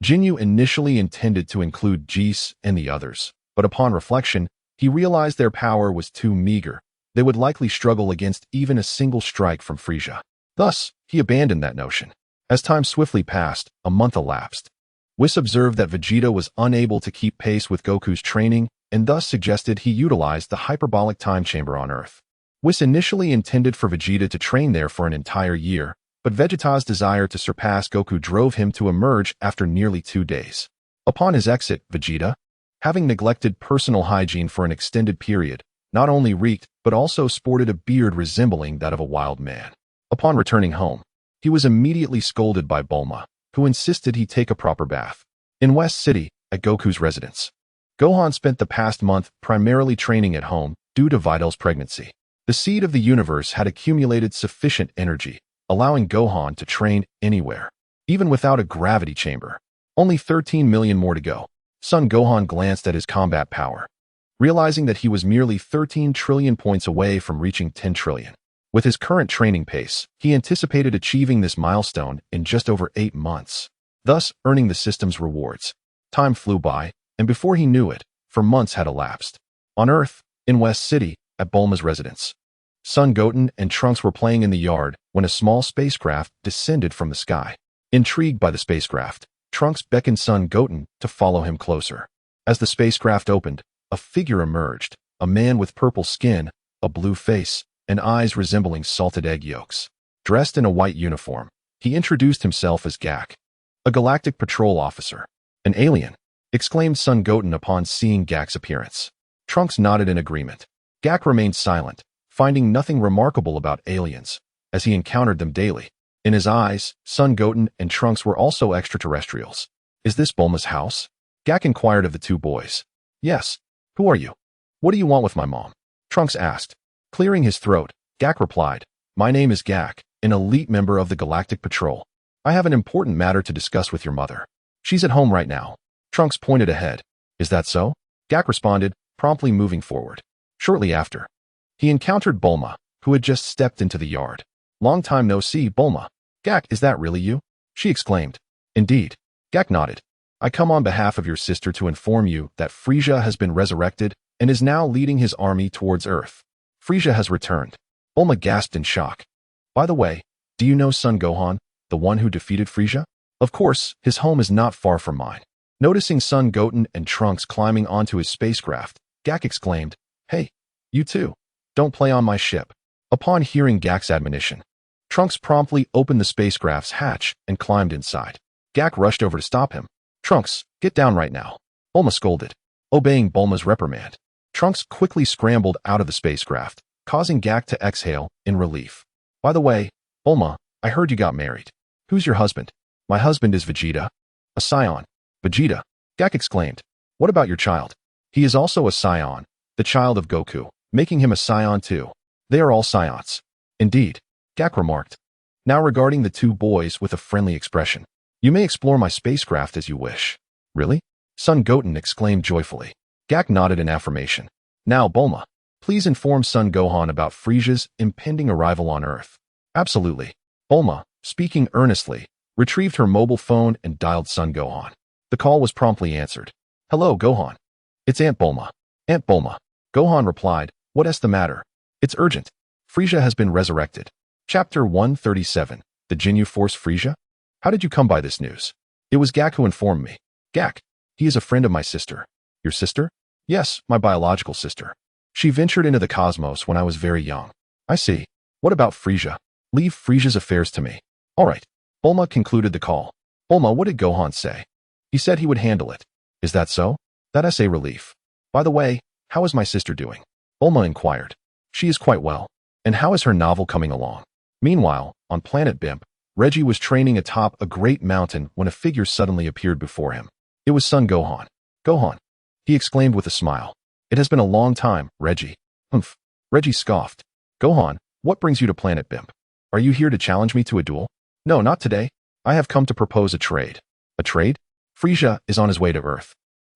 Jinyu initially intended to include Jis and the others, but upon reflection, he realized their power was too meager. They would likely struggle against even a single strike from Frisia. Thus, he abandoned that notion. As time swiftly passed, a month elapsed. Whis observed that Vegeta was unable to keep pace with Goku's training and thus suggested he utilize the hyperbolic time chamber on Earth. Whis initially intended for Vegeta to train there for an entire year, but Vegeta's desire to surpass Goku drove him to emerge after nearly 2 days. Upon his exit, Vegeta, having neglected personal hygiene for an extended period, not only reeked but also sported a beard resembling that of a wild man. Upon returning home, he was immediately scolded by Bulma, who insisted he take a proper bath. In West City, at Goku's residence, Gohan spent the past month primarily training at home due to Vidal's pregnancy. The seed of the universe had accumulated sufficient energy, allowing Gohan to train anywhere, even without a gravity chamber. Only 13 million more to go. Son Gohan glanced at his combat power, realizing that he was merely 13 trillion points away from reaching 10 trillion. With his current training pace, he anticipated achieving this milestone in just over 8 months, thus earning the system's rewards. Time flew by, and before he knew it, 4 months had elapsed. On Earth, in West City, at Bulma's residence, Son Goten and Trunks were playing in the yard when a small spacecraft descended from the sky. Intrigued by the spacecraft, Trunks beckoned Son Goten to follow him closer. As the spacecraft opened, a figure emerged, a man with purple skin, a blue face, and eyes resembling salted egg yolks. Dressed in a white uniform, he introduced himself as Gak, a galactic patrol officer. An alien, exclaimed Son Goten upon seeing Gak's appearance. Trunks nodded in agreement. Gak remained silent, finding nothing remarkable about aliens, as he encountered them daily. In his eyes, Son Goten and Trunks were also extraterrestrials. Is this Bulma's house? Gak inquired of the 2 boys. Yes. Who are you? What do you want with my mom? Trunks asked. Clearing his throat, Gak replied, My name is Gak, an elite member of the Galactic Patrol. I have an important matter to discuss with your mother. She's at home right now. Trunks pointed ahead. Is that so? Gak responded, promptly moving forward. Shortly after, he encountered Bulma, who had just stepped into the yard. Long time no see, Bulma. Gak, is that really you? She exclaimed. Indeed. Gak nodded. I come on behalf of your sister to inform you that Frisia has been resurrected and is now leading his army towards Earth. Frisia has returned. Bulma gasped in shock. By the way, do you know Son Gohan, the one who defeated Frisia? Of course, his home is not far from mine. Noticing Son Goten and Trunks climbing onto his spacecraft, Gak exclaimed, Hey, you too. Don't play on my ship. Upon hearing Gak's admonition, Trunks promptly opened the spacecraft's hatch and climbed inside. Gak rushed over to stop him. Trunks, get down right now. Bulma scolded. Obeying Bulma's reprimand, Trunks quickly scrambled out of the spacecraft, causing Gak to exhale in relief. By the way, Bulma, I heard you got married. Who's your husband? My husband is Vegeta. A scion. Vegeta. Gak exclaimed. What about your child? He is also a scion, the child of Goku, making him a scion too. They are all scions. Indeed. Gak remarked. Now regarding the 2 boys with a friendly expression. You may explore my spacecraft as you wish. Really? Son Goten exclaimed joyfully. Gak nodded in affirmation. Now, Bulma, please inform Son Gohan about Frisia's impending arrival on Earth. Absolutely. Bulma, speaking earnestly, retrieved her mobile phone and dialed Son Gohan. The call was promptly answered. Hello, Gohan. It's Aunt Bulma. Aunt Bulma. Gohan replied, What's the matter? It's urgent. Frisia has been resurrected. Chapter 137. The Jinyu Force Frisia? How did you come by this news? It was Gak who informed me. Gak. He is a friend of my sister. Your sister? Yes, my biological sister. She ventured into the cosmos when I was very young. I see. What about Frisia? Leave Frisia's affairs to me. All right. Bulma concluded the call. Bulma, what did Gohan say? He said he would handle it. Is that so? That's a relief. By the way, how is my sister doing? Bulma inquired. She is quite well. And how is her novel coming along? Meanwhile, on planet Bimp, Reggie was training atop a great mountain when a figure suddenly appeared before him. It was Son Gohan. Gohan. He exclaimed with a smile. It has been a long time, Reggie. Humph. Reggie scoffed. Gohan, what brings you to planet Bimp? Are you here to challenge me to a duel? No, not today. I have come to propose a trade. A trade? Frieza is on his way to Earth.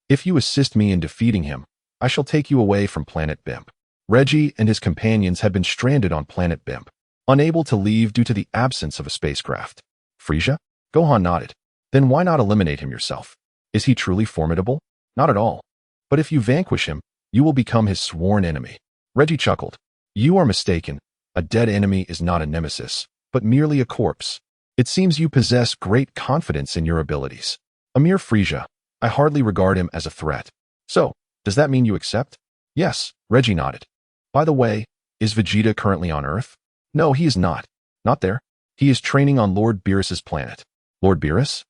If you assist me in defeating him, I shall take you away from planet Bimp. Reggie and his companions had been stranded on planet Bimp, unable to leave due to the absence of a spacecraft. Frieza? Gohan nodded. Then why not eliminate him yourself? Is he truly formidable? Not at all. But if you vanquish him, you will become his sworn enemy. Reggie chuckled. You are mistaken. A dead enemy is not a nemesis, but merely a corpse. It seems you possess great confidence in your abilities. A mere Frieza. I hardly regard him as a threat. So, does that mean you accept? Yes, Reggie nodded. By the way, is Vegeta currently on Earth? No, he is not. Not there. He is training on Lord Beerus's planet. Lord Beerus?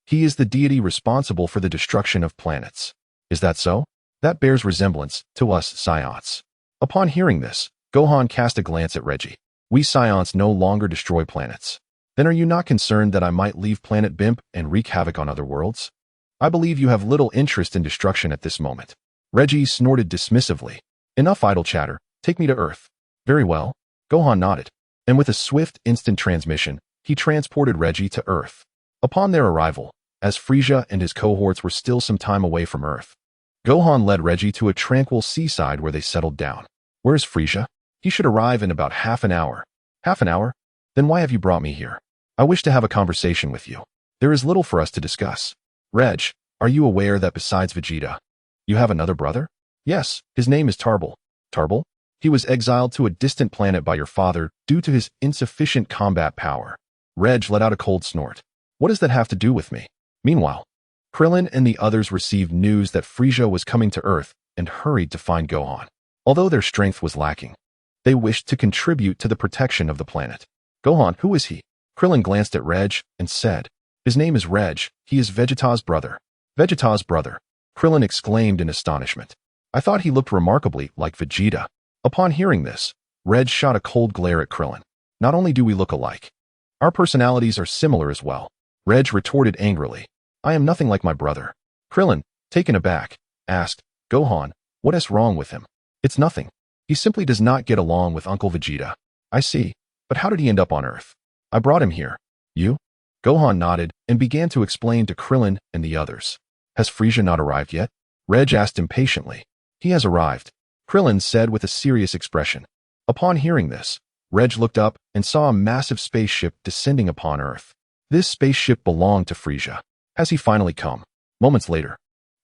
He is the deity responsible for the destruction of planets. Is that so? That bears resemblance to us Scions. Upon hearing this, Gohan cast a glance at Reggie. We Scions no longer destroy planets. Then are you not concerned that I might leave planet Bimp and wreak havoc on other worlds? I believe you have little interest in destruction at this moment. Reggie snorted dismissively. Enough idle chatter. Take me to Earth. Very well. Gohan nodded. And with a swift, instant transmission, he transported Reggie to Earth. Upon their arrival, as Frieza and his cohorts were still some time away from Earth, Gohan led Reggie to a tranquil seaside where they settled down. Where is Frieza? He should arrive in about half an hour. Half an hour? Then why have you brought me here? I wish to have a conversation with you. There is little for us to discuss. Reg, are you aware that besides Vegeta, you have another brother? Yes, his name is Tarbell. Tarbell? He was exiled to a distant planet by your father due to his insufficient combat power. Reg let out a cold snort. What does that have to do with me? Meanwhile, Krillin and the others received news that Frieza was coming to Earth and hurried to find Gohan. Although their strength was lacking, they wished to contribute to the protection of the planet. Gohan, who is he? Krillin glanced at Reg and said, his name is Reg. He is Vegeta's brother. Vegeta's brother. Krillin exclaimed in astonishment. I thought he looked remarkably like Vegeta. Upon hearing this, Reg shot a cold glare at Krillin. Not only do we look alike, our personalities are similar as well. Reg retorted angrily. I am nothing like my brother. Krillin, taken aback, asked, Gohan, what is wrong with him? It's nothing. He simply does not get along with Uncle Vegeta. I see. But how did he end up on Earth? I brought him here. You? Gohan nodded and began to explain to Krillin and the others. Has Frieza not arrived yet? Reg asked impatiently. He has arrived, Krillin said with a serious expression. Upon hearing this, Reg looked up and saw a massive spaceship descending upon Earth. This spaceship belonged to Frieza. Has he finally come? Moments later,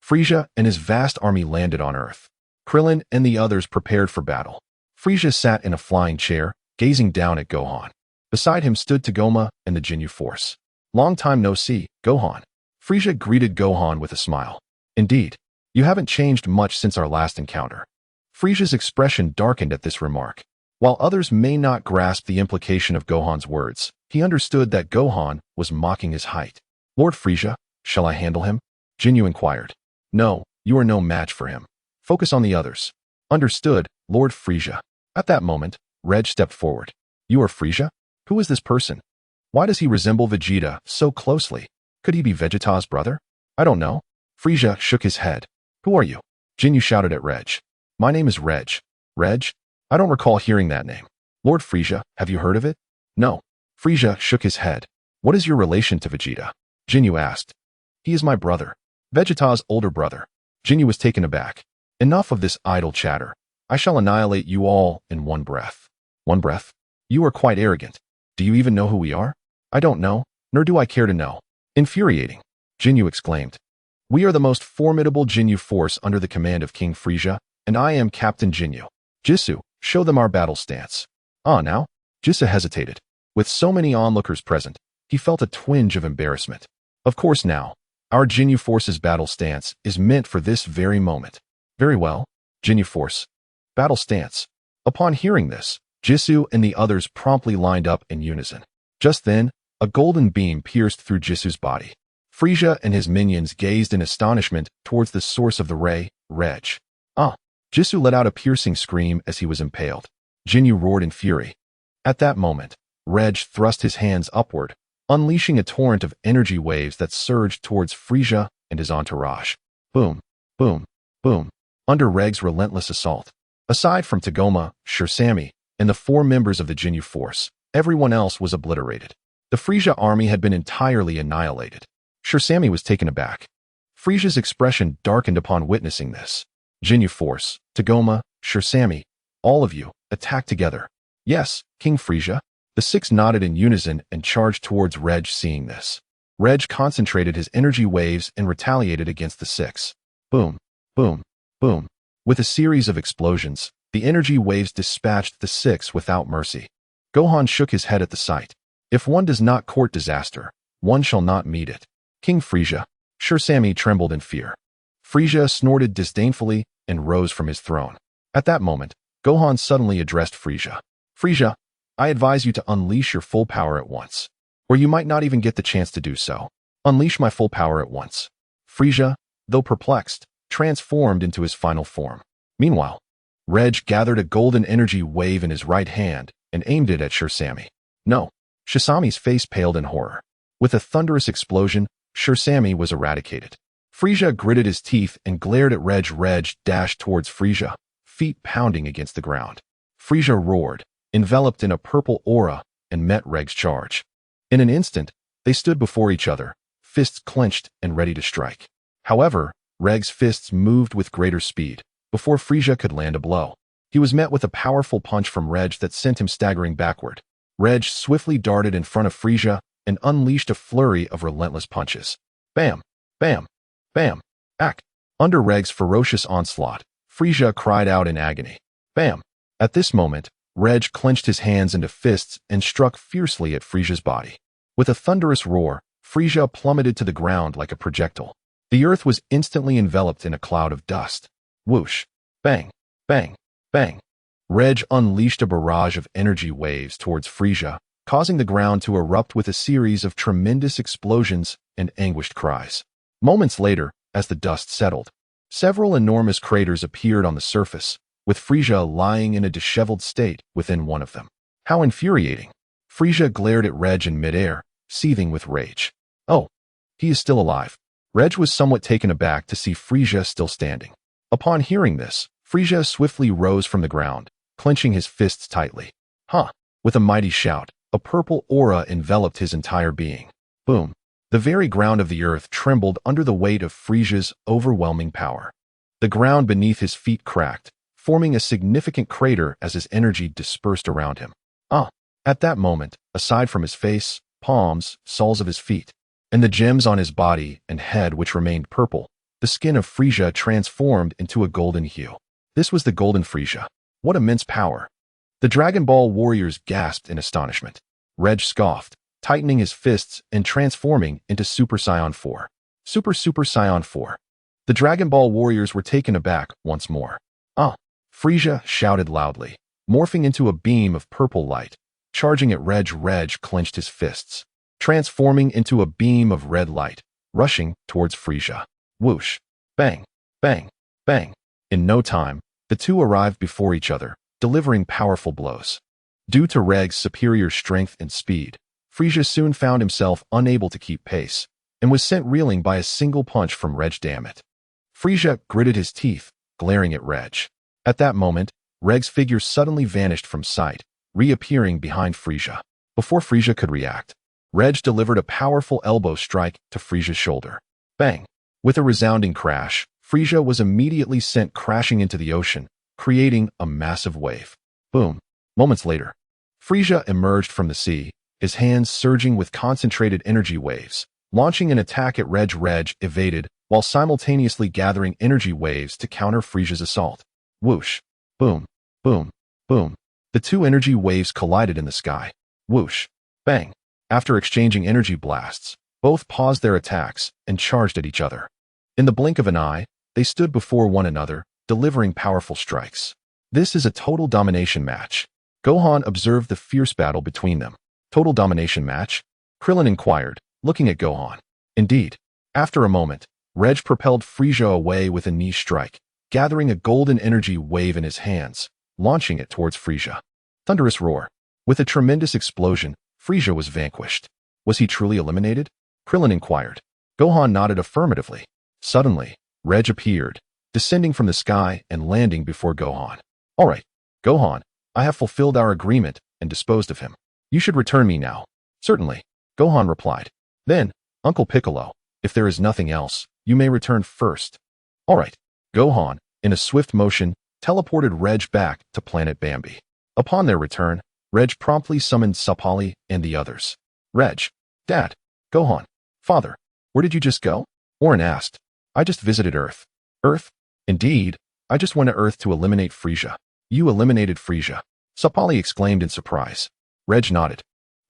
Frieza and his vast army landed on Earth. Krillin and the others prepared for battle. Frieza sat in a flying chair, gazing down at Gohan. Beside him stood Tagoma and the Ginyu Force. Long time no see, Gohan. Frieza greeted Gohan with a smile. Indeed, you haven't changed much since our last encounter. Frieza's expression darkened at this remark. While others may not grasp the implication of Gohan's words, he understood that Gohan was mocking his height. Lord Frieza, shall I handle him? Ginyu inquired. No, you are no match for him. Focus on the others. Understood, Lord Frieza. At that moment, Reg stepped forward. You are Frieza? Who is this person? Why does he resemble Vegeta so closely? Could he be Vegeta's brother? I don't know. Frieza shook his head. Who are you? Ginyu shouted at Reg. My name is Reg. Reg? I don't recall hearing that name. Lord Frieza, have you heard of it? No. Frieza shook his head. What is your relation to Vegeta? Ginyu asked. He is my brother. Vegeta's older brother. Ginyu was taken aback. Enough of this idle chatter. I shall annihilate you all in one breath. One breath? You are quite arrogant. Do you even know who we are? I don't know, nor do I care to know. Infuriating. Ginyu exclaimed. We are the most formidable Ginyu force under the command of King Frieza, and I am Captain Ginyu. Jisoo, show them our battle stance. Ah, now? Jisoo hesitated. With so many onlookers present, he felt a twinge of embarrassment. Of course now, our Ginyu Force's battle stance is meant for this very moment. Very well, Ginyu Force. Battle stance. Upon hearing this, Jisoo and the others promptly lined up in unison. Just then, a golden beam pierced through Jisoo's body. Frieza and his minions gazed in astonishment towards the source of the ray, Reg. Ah! Jisoo let out a piercing scream as he was impaled. Ginyu roared in fury. At that moment, Reg thrust his hands upward, unleashing a torrent of energy waves that surged towards Frieza and his entourage. Boom, boom, boom. Under Reg's relentless assault, aside from Tagoma, Shirsami, and the 4 members of the Ginyu Force, Everyone else was obliterated. The Frieza army had been entirely annihilated. Sure, Sammy was taken aback. Frieza's expression darkened upon witnessing this. Ginyu Force, Tagoma, Sure Sammy, all of you, attack together. Yes, King Frieza. The six nodded in unison and charged towards Reg. Seeing this, Reg concentrated his energy waves and retaliated against the six. Boom, boom, boom. With a series of explosions, the energy waves dispatched the six without mercy. Gohan shook his head at the sight. If one does not court disaster, one shall not meet it. King Frieza. Sure Sammy trembled in fear. Frieza snorted disdainfully and rose from his throne. At that moment, Gohan suddenly addressed Frieza. Frieza, I advise you to unleash your full power at once. Or you might not even get the chance to do so. Unleash my full power at once. Frieza, though perplexed, transformed into his final form. Meanwhile, Reg gathered a golden energy wave in his right hand and aimed it at Sure Sammy. No. Shisami's face paled in horror. With a thunderous explosion, Sure Sammy was eradicated. Frieza gritted his teeth and glared at Reg. Reg dashed towards Frieza, feet pounding against the ground. Frieza roared, enveloped in a purple aura, and met Reg's charge. In an instant, they stood before each other, fists clenched and ready to strike. However, Reg's fists moved with greater speed. Before Frieza could land a blow, he was met with a powerful punch from Reg that sent him staggering backward. Reg swiftly darted in front of Frieza and unleashed a flurry of relentless punches. Bam! Bam! Bam! Ack! Under Reg's ferocious onslaught, Frieza cried out in agony. Bam! At this moment, Reg clenched his hands into fists and struck fiercely at Frieza's body. With a thunderous roar, Frieza plummeted to the ground like a projectile. The earth was instantly enveloped in a cloud of dust. Whoosh! Bang! Bang! Bang! Reg unleashed a barrage of energy waves towards Frieza, causing the ground to erupt with a series of tremendous explosions and anguished cries. Moments later, as the dust settled, several enormous craters appeared on the surface, with Frieza lying in a disheveled state within one of them. How infuriating! Frieza glared at Reg in midair, seething with rage. Oh, he is still alive. Reg was somewhat taken aback to see Frieza still standing. Upon hearing this, Frieza swiftly rose from the ground, clenching his fists tightly. Huh! With a mighty shout, a purple aura enveloped his entire being. Boom! The very ground of the earth trembled under the weight of Frieza's overwhelming power. The ground beneath his feet cracked, forming a significant crater as his energy dispersed around him. At that moment, aside from his face, palms, soles of his feet, and the gems on his body and head which remained purple, the skin of Frieza transformed into a golden hue. This was the Golden Frieza. What immense power! The Dragon Ball warriors gasped in astonishment. Reg scoffed, tightening his fists and transforming into Super Saiyan 4. Super Saiyan 4. The Dragon Ball warriors were taken aback once more. Frieza shouted loudly, morphing into a beam of purple light. Charging at Reg. Reg clenched his fists, transforming into a beam of red light, rushing towards Frieza. Whoosh! Bang! Bang! Bang! In no time, the two arrived before each other, delivering powerful blows. Due to Reg's superior strength and speed, Frieza soon found himself unable to keep pace, and was sent reeling by a single punch from Reg. Damn it! Frieza gritted his teeth, glaring at Reg. At that moment, Reg's figure suddenly vanished from sight, reappearing behind Frieza. Before Frieza could react, Reg delivered a powerful elbow strike to Frieza's shoulder. Bang! With a resounding crash, Frieza was immediately sent crashing into the ocean, creating a massive wave. Boom! Moments later, Frieza emerged from the sea, his hands surging with concentrated energy waves, launching an attack at Reg. Reg evaded, while simultaneously gathering energy waves to counter Frieza's assault. Whoosh! Boom! Boom! Boom! The two energy waves collided in the sky. Whoosh! Bang! After exchanging energy blasts, both paused their attacks and charged at each other. In the blink of an eye, they stood before one another, delivering powerful strikes. This is a total domination match. Gohan observed the fierce battle between them. Total domination match? Krillin inquired, looking at Gohan. Indeed. After a moment, Reg propelled Frieza away with a knee strike, gathering a golden energy wave in his hands, launching it towards Frieza. Thunderous roar. With a tremendous explosion, Frieza was vanquished. Was he truly eliminated? Krillin inquired. Gohan nodded affirmatively. Suddenly, Reg appeared, descending from the sky and landing before Gohan. All right, Gohan, I have fulfilled our agreement and disposed of him. You should return me now. Certainly, Gohan replied. Then, Uncle Piccolo, if there is nothing else, you may return first. All right. Gohan, in a swift motion, teleported Reg back to planet Bambi. Upon their return, Reg promptly summoned Sapali and the others. Reg, Dad, Gohan, Father, where did you just go? Orin asked. I just visited Earth. Earth? Indeed, I just went to Earth to eliminate Frieza. You eliminated Frieza. Sapali exclaimed in surprise. Reg nodded.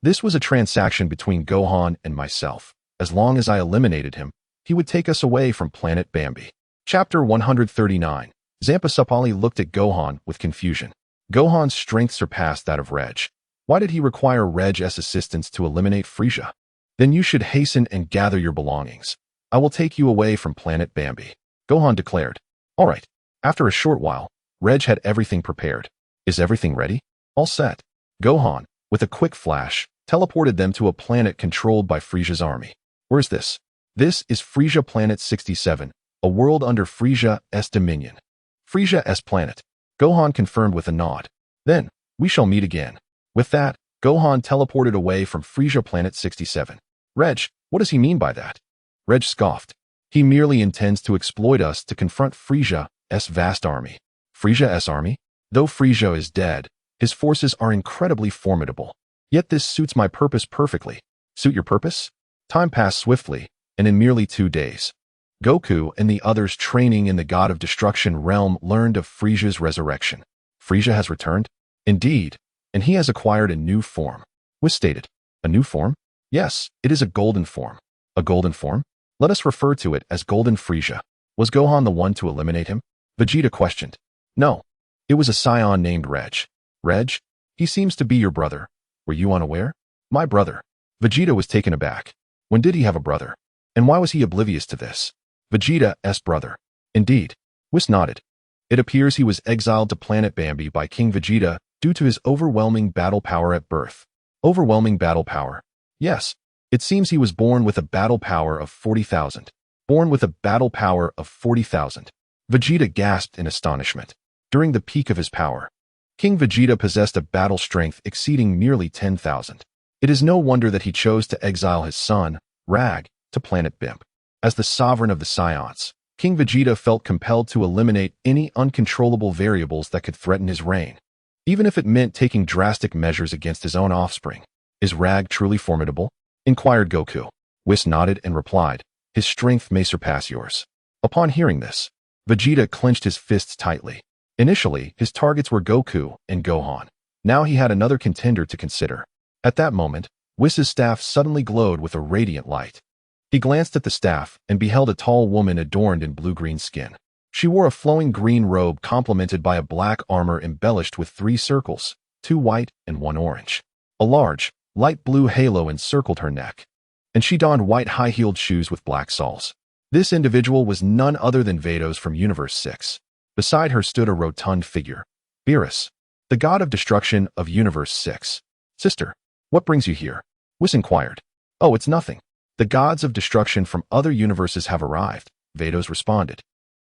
This was a transaction between Gohan and myself. As long as I eliminated him, he would take us away from planet Bambi. Chapter 139. Zampa Sapali looked at Gohan with confusion. Gohan's strength surpassed that of Reg. Why did he require Reg's assistance to eliminate Frieza? Then you should hasten and gather your belongings. I will take you away from planet Bambi. Gohan declared. All right. After a short while, Reg had everything prepared. Is everything ready? All set. Gohan, with a quick flash, teleported them to a planet controlled by Frieza's army. Where's this? This is Frieza Planet 67, a world under Frieza's dominion. Frieza's planet. Gohan confirmed with a nod. Then, we shall meet again. With that, Gohan teleported away from Frieza Planet 67. Reg, what does he mean by that? Reg scoffed. He merely intends to exploit us to confront Frieza's vast army. Frieza's army? Though Frieza is dead, his forces are incredibly formidable. Yet this suits my purpose perfectly. Suit your purpose? Time passed swiftly, and in merely 2 days, Goku and the others training in the God of Destruction realm learned of Frieza's resurrection. Frieza has returned? Indeed, and he has acquired a new form. Whis stated. A new form? Yes, it is a golden form. A golden form? Let us refer to it as Golden Frieza. Was Gohan the one to eliminate him? Vegeta questioned. No. It was a scion named Reg. Reg? He seems to be your brother. Were you unaware? My brother. Vegeta was taken aback. When did he have a brother? And why was he oblivious to this? Vegeta's brother. Indeed. Whis nodded. It appears he was exiled to planet Bambi by King Vegeta due to his overwhelming battle power at birth. Overwhelming battle power. Yes. It seems he was born with a battle power of 40,000. Born with a battle power of 40,000. Vegeta gasped in astonishment. During the peak of his power, King Vegeta possessed a battle strength exceeding nearly 10,000. It is no wonder that he chose to exile his son, Rag, to planet Bimp. As the sovereign of the Scions, King Vegeta felt compelled to eliminate any uncontrollable variables that could threaten his reign, even if it meant taking drastic measures against his own offspring. Is Rag truly formidable? Inquired Goku. Whis nodded and replied, his strength may surpass yours. Upon hearing this, Vegeta clenched his fists tightly. Initially, his targets were Goku and Gohan. Now he had another contender to consider. At that moment, Whis' staff suddenly glowed with a radiant light. He glanced at the staff and beheld a tall woman adorned in blue-green skin. She wore a flowing green robe complemented by a black armor embellished with 3 circles, 2 white and 1 orange. A large, light blue halo encircled her neck, and she donned white high-heeled shoes with black soles. This individual was none other than Vados from Universe 6. Beside her stood a rotund figure, Beerus, the God of Destruction of Universe 6. Sister, what brings you here? Whis inquired. Oh, it's nothing. The gods of destruction from other universes have arrived, Vados responded.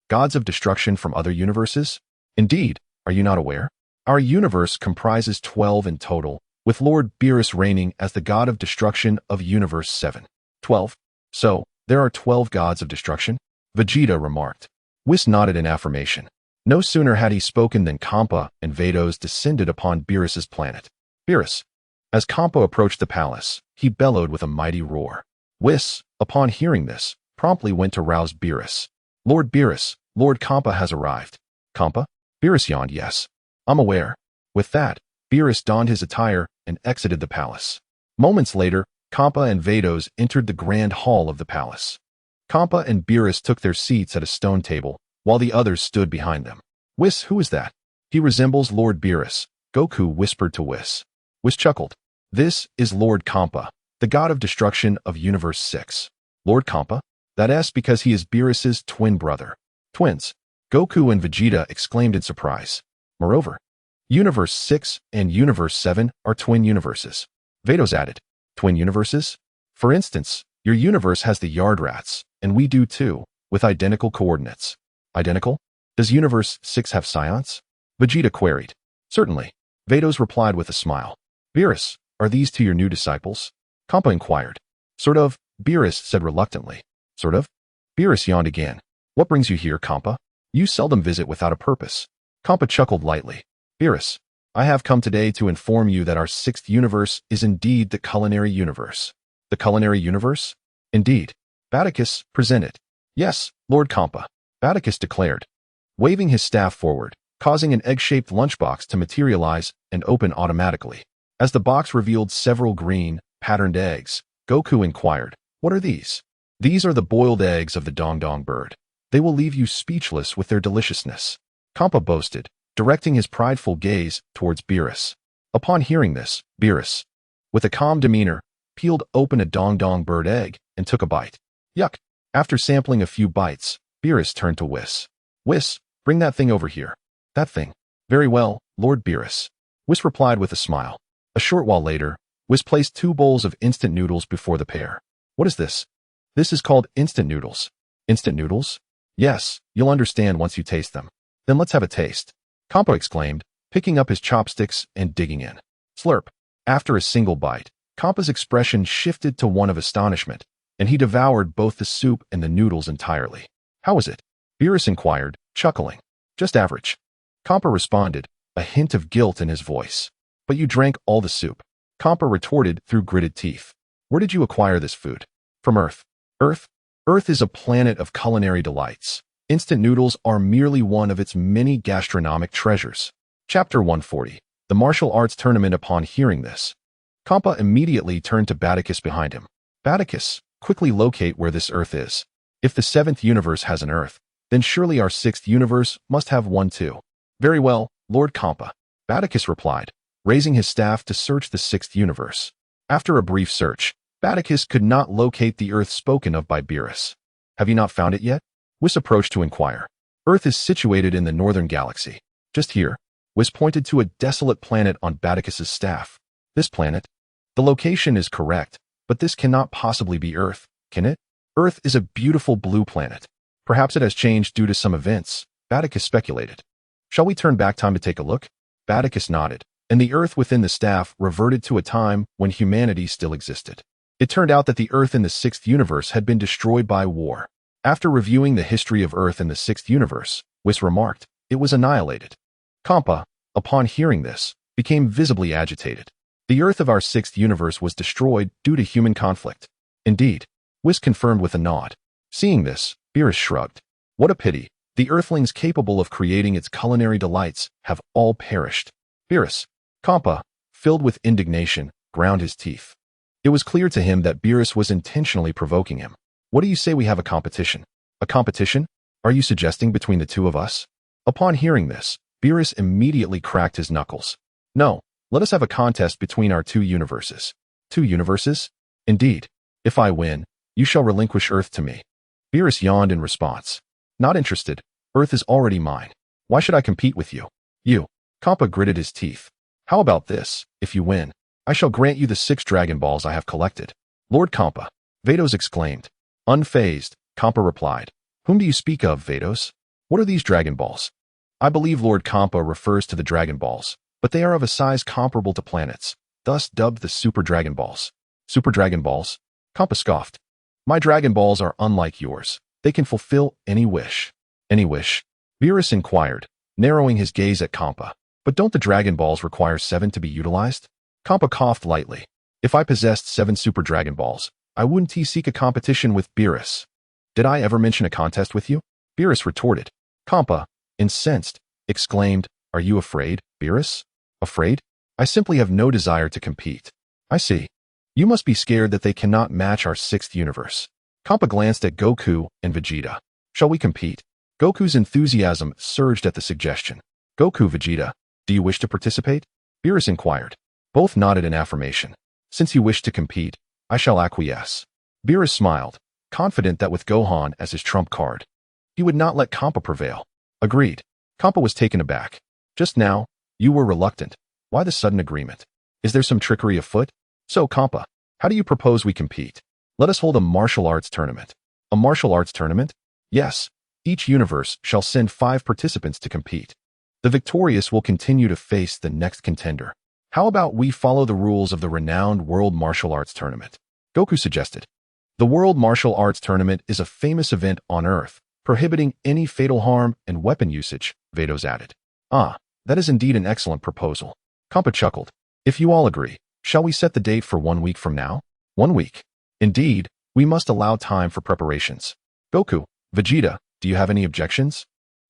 Gods of destruction from other universes? Indeed, are you not aware? Our universe comprises 12 in total, with Lord Beerus reigning as the God of Destruction of Universe 7. 12? So, there are 12 gods of destruction? Vegeta remarked. Whis nodded in affirmation. No sooner had he spoken than Kampa and Vados descended upon Beerus's planet. Beerus. As Kampa approached the palace, he bellowed with a mighty roar. Whis, upon hearing this, promptly went to rouse Beerus. Lord Beerus, Lord Kampa has arrived. Kampa? Beerus yawned, yes. I'm aware. With that, Beerus donned his attire and exited the palace. Moments later, Kampa and Vados entered the grand hall of the palace. Kampa and Beerus took their seats at a stone table, while the others stood behind them. Whis, who is that? He resembles Lord Beerus, Goku whispered to Whis. Whis chuckled. This is Lord Kampa, the God of Destruction of Universe 6. Lord Kampa? That's because he is Beerus's twin brother. Twins. Goku and Vegeta exclaimed in surprise. Moreover, Universe 6 and Universe 7 are twin universes. Vados added. Twin universes? For instance, your universe has the Yardrats, and we do too, with identical coordinates. Identical? Does Universe 6 have scions? Vegeta queried. Certainly. Vados replied with a smile. Beerus, Are these two your new disciples? Kampa inquired. Sort of, Beerus said reluctantly. Sort of? Beerus yawned again. What brings you here, Kampa? You seldom visit without a purpose. Kampa chuckled lightly. Beerus, I have come today to inform you that our sixth universe is indeed the culinary universe. The culinary universe? Indeed. Batticus, present it. Yes, Lord Kampa, Batticus declared, waving his staff forward, causing an egg-shaped lunchbox to materialize and open automatically. As the box revealed several green, patterned eggs, Goku inquired, what are these? These are the boiled eggs of the Dong bird. They will leave you speechless with their deliciousness. Kampa boasted, directing his prideful gaze towards Beerus. Upon hearing this, Beerus, with a calm demeanor, peeled open a Dong bird egg and took a bite. Yuck! After sampling a few bites, Beerus turned to Whis. Whis, bring that thing over here. That thing. Very well, Lord Beerus. Whis replied with a smile. A short while later, Whis placed 2 bowls of instant noodles before the pair. What is this? This is called instant noodles. Instant noodles? Yes, you'll understand once you taste them. Then let's have a taste. Kampa exclaimed, picking up his chopsticks and digging in. Slurp. After a single bite, Kampa's expression shifted to one of astonishment, and he devoured both the soup and the noodles entirely. How was it? Beerus inquired, chuckling. Just average. Kampa responded, a hint of guilt in his voice. But you drank all the soup. Kampa retorted through gritted teeth. Where did you acquire this food? From Earth. Earth? Earth is a planet of culinary delights. Instant noodles are merely one of its many gastronomic treasures. Chapter 140. The Martial Arts Tournament. Upon hearing this, Kampa immediately turned to Batticus behind him. Batticus, quickly locate where this Earth is. If the 7th universe has an Earth, then surely our 6th universe must have one too. Very well, Lord Kampa, Batticus replied, raising his staff to search the 6th universe. After a brief search, Batticus could not locate the Earth spoken of by Beerus. Have you not found it yet? Whis approached to inquire. Earth is situated in the northern galaxy. Just here. Whis pointed to a desolate planet on Batticus's staff. This planet? The location is correct, but this cannot possibly be Earth, can it? Earth is a beautiful blue planet. Perhaps it has changed due to some events, Batticus speculated. Shall we turn back time to take a look? Batticus nodded, and the Earth within the staff reverted to a time when humanity still existed. It turned out that the Earth in the 6th universe had been destroyed by war. After reviewing the history of Earth in the 6th universe, Whis remarked, it was annihilated. Kampa, upon hearing this, became visibly agitated. The Earth of our 6th universe was destroyed due to human conflict. Indeed, Whis confirmed with a nod. Seeing this, Beerus shrugged. What a pity. The Earthlings capable of creating its culinary delights have all perished. Beerus, Kampa, filled with indignation, ground his teeth. It was clear to him that Beerus was intentionally provoking him. What do you say we have a competition? A competition? Are you suggesting between the two of us? Upon hearing this, Beerus immediately cracked his knuckles. No, let us have a contest between our 2 universes. 2 universes? Indeed. If I win, you shall relinquish Earth to me. Beerus yawned in response. Not interested. Earth is already mine. Why should I compete with you? You. Kampa gritted his teeth. How about this? If you win, I shall grant you the 6 Dragon Balls I have collected. Lord Kampa, Vados exclaimed. Unfazed, Kampa replied. Whom do you speak of, Vados? What are these Dragon Balls? I believe Lord Kampa refers to the Dragon Balls, but they are of a size comparable to planets, thus dubbed the Super Dragon Balls. Super Dragon Balls? Kampa scoffed. My Dragon Balls are unlike yours. They can fulfill any wish. Any wish? Beerus inquired, narrowing his gaze at Kampa. But don't the Dragon Balls require 7 to be utilized? Kampa coughed lightly. If I possessed 7 Super Dragon Balls, I wouldn't seek a competition with Beerus. Did I ever mention a contest with you? Beerus retorted. Kampa, incensed, exclaimed, Are you afraid, Beerus? Afraid? I simply have no desire to compete. I see. You must be scared that they cannot match our 6th universe. Kampa glanced at Goku and Vegeta. Shall we compete? Goku's enthusiasm surged at the suggestion. Goku, Vegeta, do you wish to participate? Beerus inquired. Both nodded in affirmation. Since you wish to compete, I shall acquiesce. Beerus smiled, confident that with Gohan as his trump card, he would not let Kampa prevail. Agreed. Kampa was taken aback. Just now, you were reluctant. Why the sudden agreement? Is there some trickery afoot? So, Kampa, how do you propose we compete? Let us hold a martial arts tournament. A martial arts tournament? Yes. Each universe shall send 5 participants to compete. The victorious will continue to face the next contender. How about we follow the rules of the renowned World Martial Arts Tournament? Goku suggested. The World Martial Arts Tournament is a famous event on Earth, prohibiting any fatal harm and weapon usage, Vados added. Ah, that is indeed an excellent proposal. Kampa chuckled. If you all agree, shall we set the date for 1 week from now? 1 week. Indeed, we must allow time for preparations. Goku, Vegeta, do you have any objections?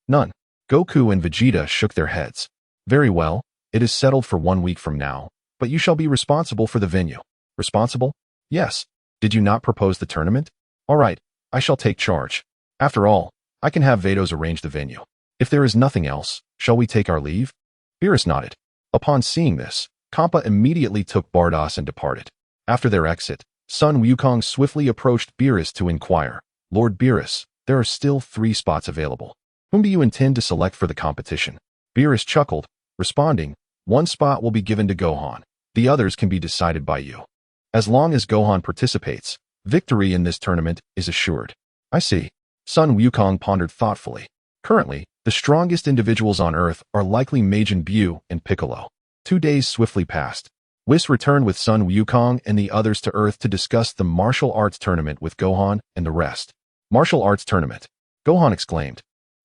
None. Goku and Vegeta shook their heads. Very well, it is settled for 1 week from now, but you shall be responsible for the venue. Responsible? Yes. Did you not propose the tournament? All right, I shall take charge. After all, I can have Vados arrange the venue. If there is nothing else, shall we take our leave? Beerus nodded. Upon seeing this, Kampa immediately took Bardos and departed. After their exit, Son Wukong swiftly approached Beerus to inquire, Lord Beerus, there are still 3 spots available. Whom do you intend to select for the competition? Beerus chuckled, responding, 1 spot will be given to Gohan. The others can be decided by you. As long as Gohan participates, victory in this tournament is assured. I see. Son Wukong pondered thoughtfully. Currently, the strongest individuals on Earth are likely Majin Buu and Piccolo. 2 days swiftly passed. Whis returned with Son Wukong and the others to Earth to discuss the martial arts tournament with Gohan and the rest. Martial arts tournament. Gohan exclaimed.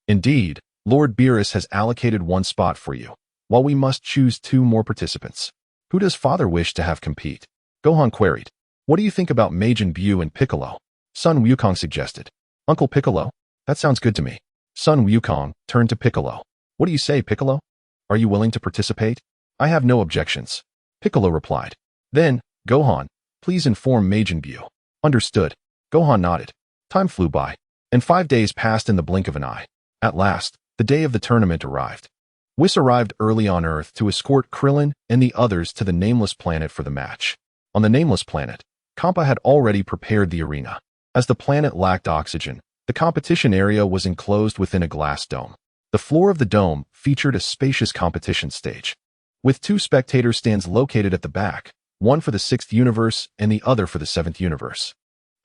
Indeed, Lord Beerus has allocated 1 spot for you, while we must choose 2 more participants. Who does Father wish to have compete? Gohan queried. What do you think about Majin Buu and Piccolo? Son Wukong suggested. Uncle Piccolo? That sounds good to me. Son Wukong turned to Piccolo. What do you say, Piccolo? Are you willing to participate? I have no objections. Piccolo replied. Then, Gohan, please inform Majin Buu. Understood. Gohan nodded. Time flew by, and 5 days passed in the blink of an eye. At last, the day of the tournament arrived. Whis arrived early on Earth to escort Krillin and the others to the Nameless Planet for the match. On the Nameless Planet, Kampa had already prepared the arena. As the planet lacked oxygen, the competition area was enclosed within a glass dome. The floor of the dome featured a spacious competition stage, with 2 spectator stands located at the back, one for the 6th universe and the other for the 7th universe.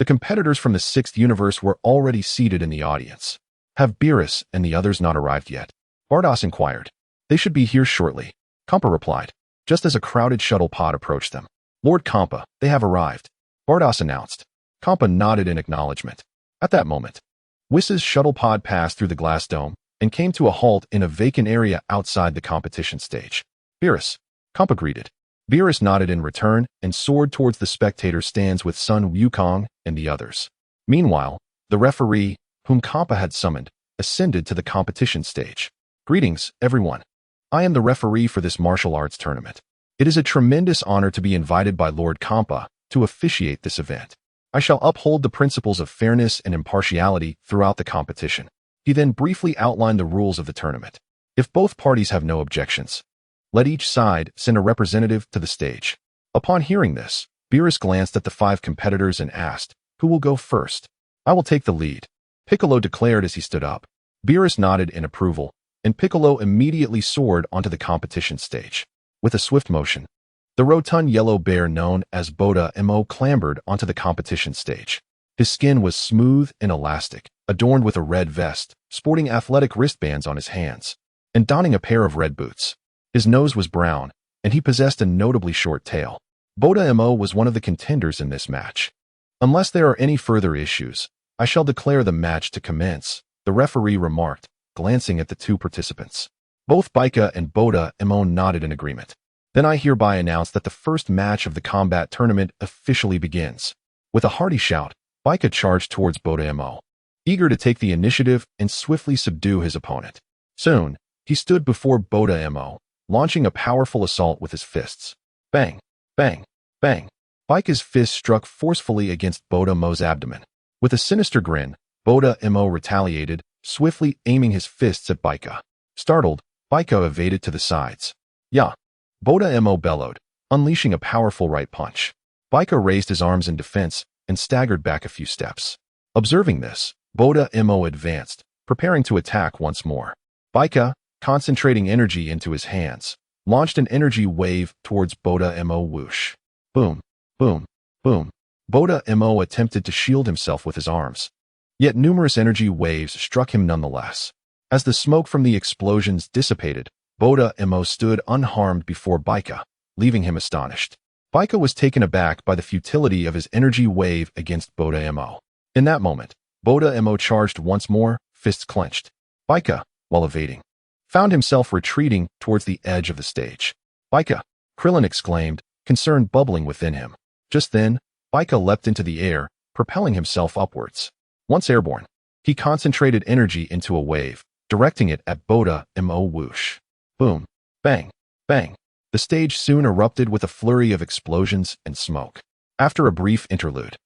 The competitors from the 6th universe were already seated in the audience. Have Beerus and the others not arrived yet? Bardos inquired. They should be here shortly, Kampa replied, just as a crowded shuttle pod approached them. Lord Kampa, they have arrived, Bardos announced. Kampa nodded in acknowledgement. At that moment, Whis's shuttle pod passed through the glass dome and came to a halt in a vacant area outside the competition stage. Beerus, Kampa greeted. Beerus nodded in return and soared towards the spectator stands with Son Wukong and the others. Meanwhile, the referee, whom Kampa had summoned, ascended to the competition stage. Greetings, everyone. I am the referee for this martial arts tournament. It is a tremendous honor to be invited by Lord Kampa to officiate this event. I shall uphold the principles of fairness and impartiality throughout the competition. He then briefly outlined the rules of the tournament. If both parties have no objections, let each side send a representative to the stage. Upon hearing this, Beerus glanced at the 5 competitors and asked, who will go first? I will take the lead, Piccolo declared as he stood up. Beerus nodded in approval, and Piccolo immediately soared onto the competition stage. With a swift motion, the rotund yellow bear known as Boda Mo clambered onto the competition stage. His skin was smooth and elastic, adorned with a red vest, sporting athletic wristbands on his hands, and donning a pair of red boots. His nose was brown, and he possessed a notably short tail. Boda Mo was one of the contenders in this match. Unless there are any further issues, I shall declare the match to commence, the referee remarked, glancing at the 2 participants. Both Baika and Boda Mo nodded in agreement. Then I hereby announce that the first match of the combat tournament officially begins. With a hearty shout, Baika charged towards Boda Mo, eager to take the initiative and swiftly subdue his opponent. Soon, he stood before Boda Mo, launching a powerful assault with his fists. Bang, bang, bang. Baika's fist struck forcefully against Boda Mo's abdomen. With a sinister grin, Boda Mo retaliated, swiftly aiming his fists at Baika. Startled, Baika evaded to the sides. Yeah. Boda Mo bellowed, unleashing a powerful right punch. Baika raised his arms in defense and staggered back a few steps. Observing this, Boda Mo advanced, preparing to attack once more. Baika, concentrating energy into his hands, launched an energy wave towards Boda Mo. Whoosh. Boom, boom, boom. Boda Mo attempted to shield himself with his arms. Yet numerous energy waves struck him nonetheless. As the smoke from the explosions dissipated, Boda Mo stood unharmed before Baika, leaving him astonished. Baika was taken aback by the futility of his energy wave against Boda Mo. In that moment, Boda Mo charged once more, fists clenched. Baika, while evading, found himself retreating towards the edge of the stage. Baika! Krillin exclaimed, concern bubbling within him. Just then, Baika leapt into the air, propelling himself upwards. Once airborne, he concentrated energy into a wave, directing it at Boda Mo. Whoosh. Boom. Bang. Bang. The stage soon erupted with a flurry of explosions and smoke. After a brief interlude,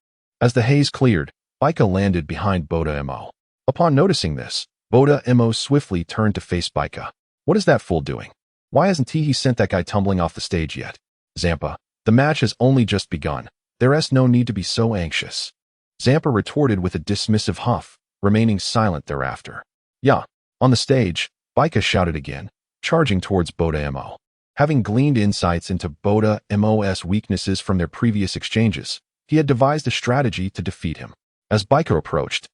as the haze cleared, Baika landed behind Boda Mo. Upon noticing this, Boda Mo swiftly turned to face Baika. What is that fool doing? Why hasn't he sent that guy tumbling off the stage yet? Zampa, the match has only just begun. There's no need to be so anxious. Zampa retorted with a dismissive huff, remaining silent thereafter. Yeah. On the stage, Baika shouted again, charging towards Boda Mo. Having gleaned insights into Boda Mo's weaknesses from their previous exchanges, he had devised a strategy to defeat him. As Baika approached,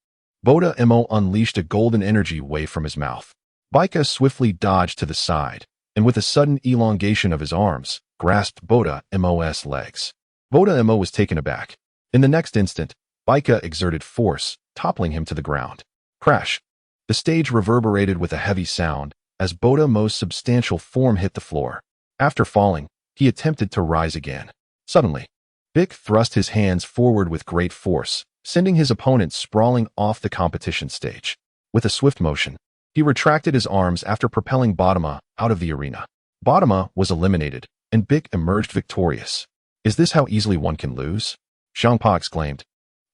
Boda Mo unleashed a golden energy wave from his mouth. Baika swiftly dodged to the side, and with a sudden elongation of his arms, grasped Boda Mo's legs. Boda Mo was taken aback. In the next instant, Baika exerted force, toppling him to the ground. Crash! The stage reverberated with a heavy sound as Boda Mo's substantial form hit the floor. After falling, he attempted to rise again. Suddenly, Bick thrust his hands forward with great force, sending his opponent sprawling off the competition stage. With a swift motion, he retracted his arms after propelling Bodama out of the arena. Bodama was eliminated, and Bick emerged victorious. Is this how easily one can lose? Xiangpa exclaimed,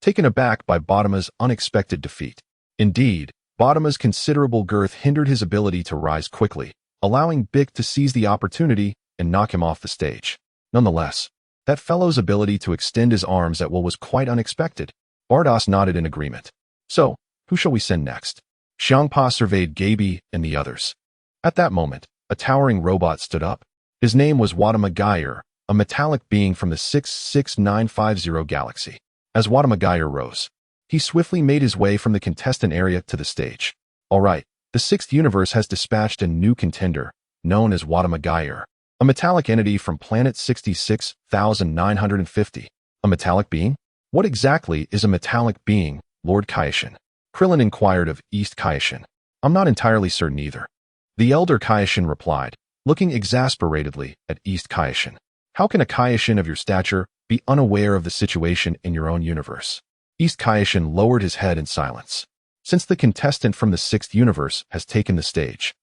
taken aback by Bodama's unexpected defeat. Indeed, Bodama's considerable girth hindered his ability to rise quickly, allowing Bick to seize the opportunity and knock him off the stage. Nonetheless, that fellow's ability to extend his arms at will was quite unexpected. Bardos nodded in agreement. So, who shall we send next? Xiangpa surveyed Gaby and the others. At that moment, a towering robot stood up. His name was Wadama Geyer, a metallic being from the 66950 galaxy. As Wadama Geyer rose, he swiftly made his way from the contestant area to the stage. All right. The Sixth Universe has dispatched a new contender, known as Wadama Geyer, a metallic entity from planet 66,950. A metallic being? What exactly is a metallic being, Lord Kaioshin? Krillin inquired of East Kaioshin. I'm not entirely certain either. The elder Kaioshin replied, looking exasperatedly at East Kaioshin. How can a Kaioshin of your stature be unaware of the situation in your own universe? East Kaioshin lowered his head in silence. Since the contestant from the Sixth Universe has taken the stage,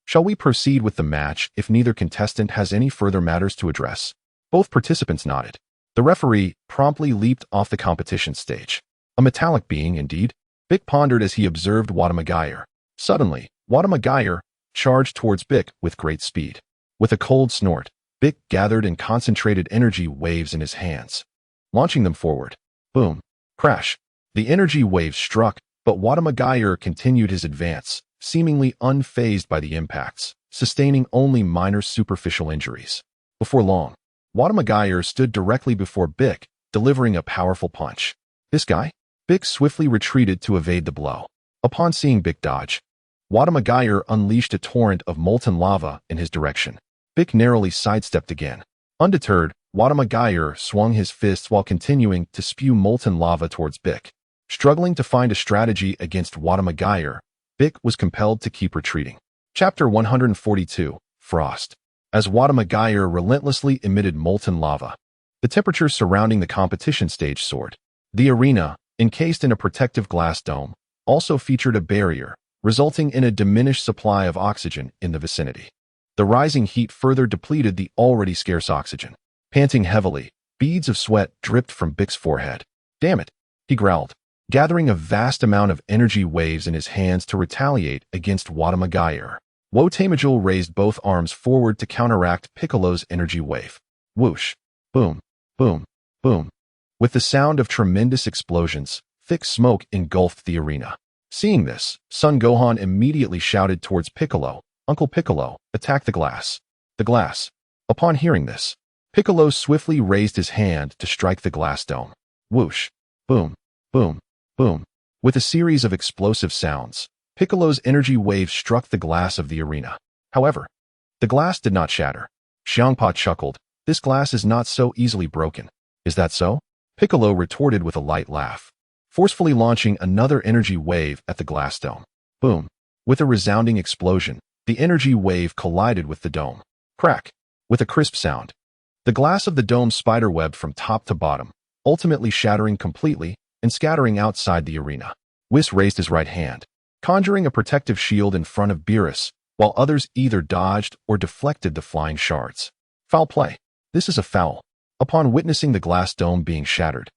shall we proceed with the match if neither contestant has any further matters to address? Both participants nodded. The referee promptly leaped off the competition stage. A metallic being, indeed. Bick pondered as he observed Wadama Geyer. Suddenly, Wadama Geyer charged towards Bick with great speed. With a cold snort, Bick gathered and concentrated energy waves in his hands, launching them forward. Boom. Crash. The energy waves struck, but Wadama Geyer continued his advance, seemingly unfazed by the impacts, sustaining only minor superficial injuries. Before long, Wadama Geyer stood directly before Bick, delivering a powerful punch. This guy? Bick swiftly retreated to evade the blow. Upon seeing Bick dodge, Wadama Geyer unleashed a torrent of molten lava in his direction. Bick narrowly sidestepped again. Undeterred, Wadama Geyer swung his fists while continuing to spew molten lava towards Bick. Struggling to find a strategy against Wadama Geyer, Bick was compelled to keep retreating. Chapter 142, Frost. As Wadama Geyer relentlessly emitted molten lava, the temperature surrounding the competition stage soared. The arena, encased in a protective glass dome, also featured a barrier, resulting in a diminished supply of oxygen in the vicinity. The rising heat further depleted the already scarce oxygen. Panting heavily, beads of sweat dripped from Bick's forehead. Damn it, he growled, gathering a vast amount of energy waves in his hands to retaliate against Wadama Geyer. Wotamajul raised both arms forward to counteract Piccolo's energy wave. Whoosh. Boom. Boom. Boom. With the sound of tremendous explosions, thick smoke engulfed the arena. Seeing this, Son Gohan immediately shouted towards Piccolo, Uncle Piccolo, attack the glass. The glass. Upon hearing this, Piccolo swiftly raised his hand to strike the glass dome. Whoosh. Boom. Boom. Boom. With a series of explosive sounds, Piccolo's energy wave struck the glass of the arena. However, the glass did not shatter. Xiangpa chuckled, This glass is not so easily broken. Is that so? Piccolo retorted with a light laugh, forcefully launching another energy wave at the glass dome. Boom! With a resounding explosion, the energy wave collided with the dome. Crack! With a crisp sound. The glass of the dome spiderwebbed from top to bottom, ultimately shattering completely and scattering outside the arena. Whis raised his right hand, conjuring a protective shield in front of Beerus, while others either dodged or deflected the flying shards. Foul play. This is a foul. Upon witnessing the glass dome being shattered,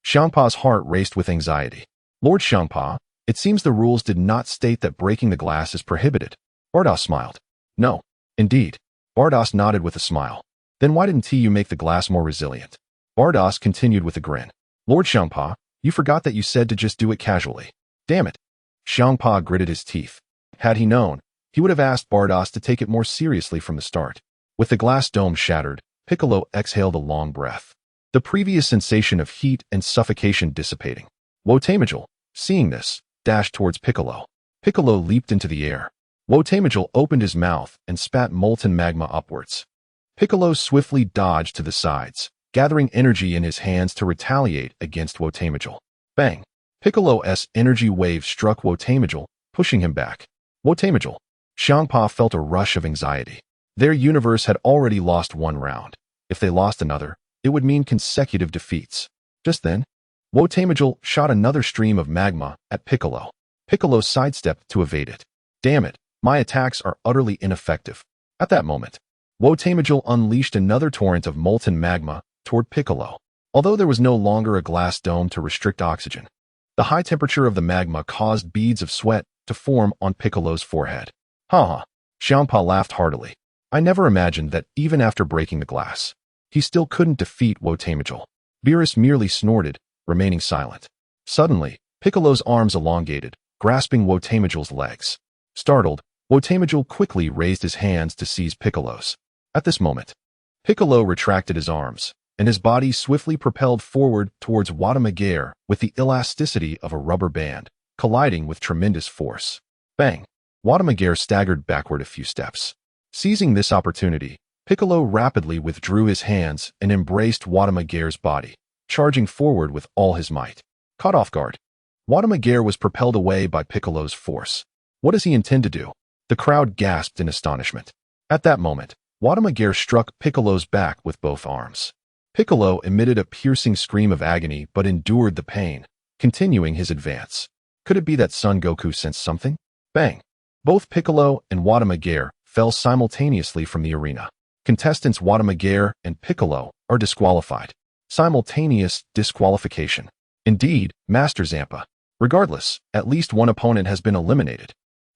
Xiangpa's heart raced with anxiety. Lord Xiangpa, it seems the rules did not state that breaking the glass is prohibited. Bardos smiled. No, indeed. Bardos nodded with a smile. Then why didn't you make the glass more resilient? Bardos continued with a grin. Lord Xiangpa, you forgot that you said to just do it casually. Damn it. Xiangpa gritted his teeth. Had he known, he would have asked Bardos to take it more seriously from the start. With the glass dome shattered, Piccolo exhaled a long breath, the previous sensation of heat and suffocation dissipating. Wotamajal, seeing this, dashed towards Piccolo. Piccolo leaped into the air. Wotamajal opened his mouth and spat molten magma upwards. Piccolo swiftly dodged to the sides, gathering energy in his hands to retaliate against Wotamajal. Bang! Piccolo's energy wave struck Wotamajal, pushing him back. Wotamajal. Xiangpa felt a rush of anxiety. Their universe had already lost one round. If they lost another, it would mean consecutive defeats. Just then, Wotamajal shot another stream of magma at Piccolo. Piccolo sidestepped to evade it. Damn it, my attacks are utterly ineffective. At that moment, Wotamajal unleashed another torrent of molten magma toward Piccolo. Although there was no longer a glass dome to restrict oxygen, the high temperature of the magma caused beads of sweat to form on Piccolo's forehead. Ha! Xiangpa laughed heartily. I never imagined that even after breaking the glass, he still couldn't defeat Wotamajal. Beerus merely snorted, remaining silent. Suddenly, Piccolo's arms elongated, grasping Wotamajal's legs. Startled, Wotamajal quickly raised his hands to seize Piccolo's. At this moment, Piccolo retracted his arms, and his body swiftly propelled forward towards Watamager with the elasticity of a rubber band, colliding with tremendous force. Bang! Watamager staggered backward a few steps. Seizing this opportunity, Piccolo rapidly withdrew his hands and embraced Watamager's body, charging forward with all his might. Caught off guard, Watamager was propelled away by Piccolo's force. What does he intend to do? The crowd gasped in astonishment. At that moment, Watamager struck Piccolo's back with both arms. Piccolo emitted a piercing scream of agony but endured the pain, continuing his advance. Could it be that Son Goku sensed something? Bang! Both Piccolo and Watamager fell simultaneously from the arena. Contestants Watamager and Piccolo are disqualified. Simultaneous disqualification. Indeed, Master Zampa. Regardless, at least one opponent has been eliminated.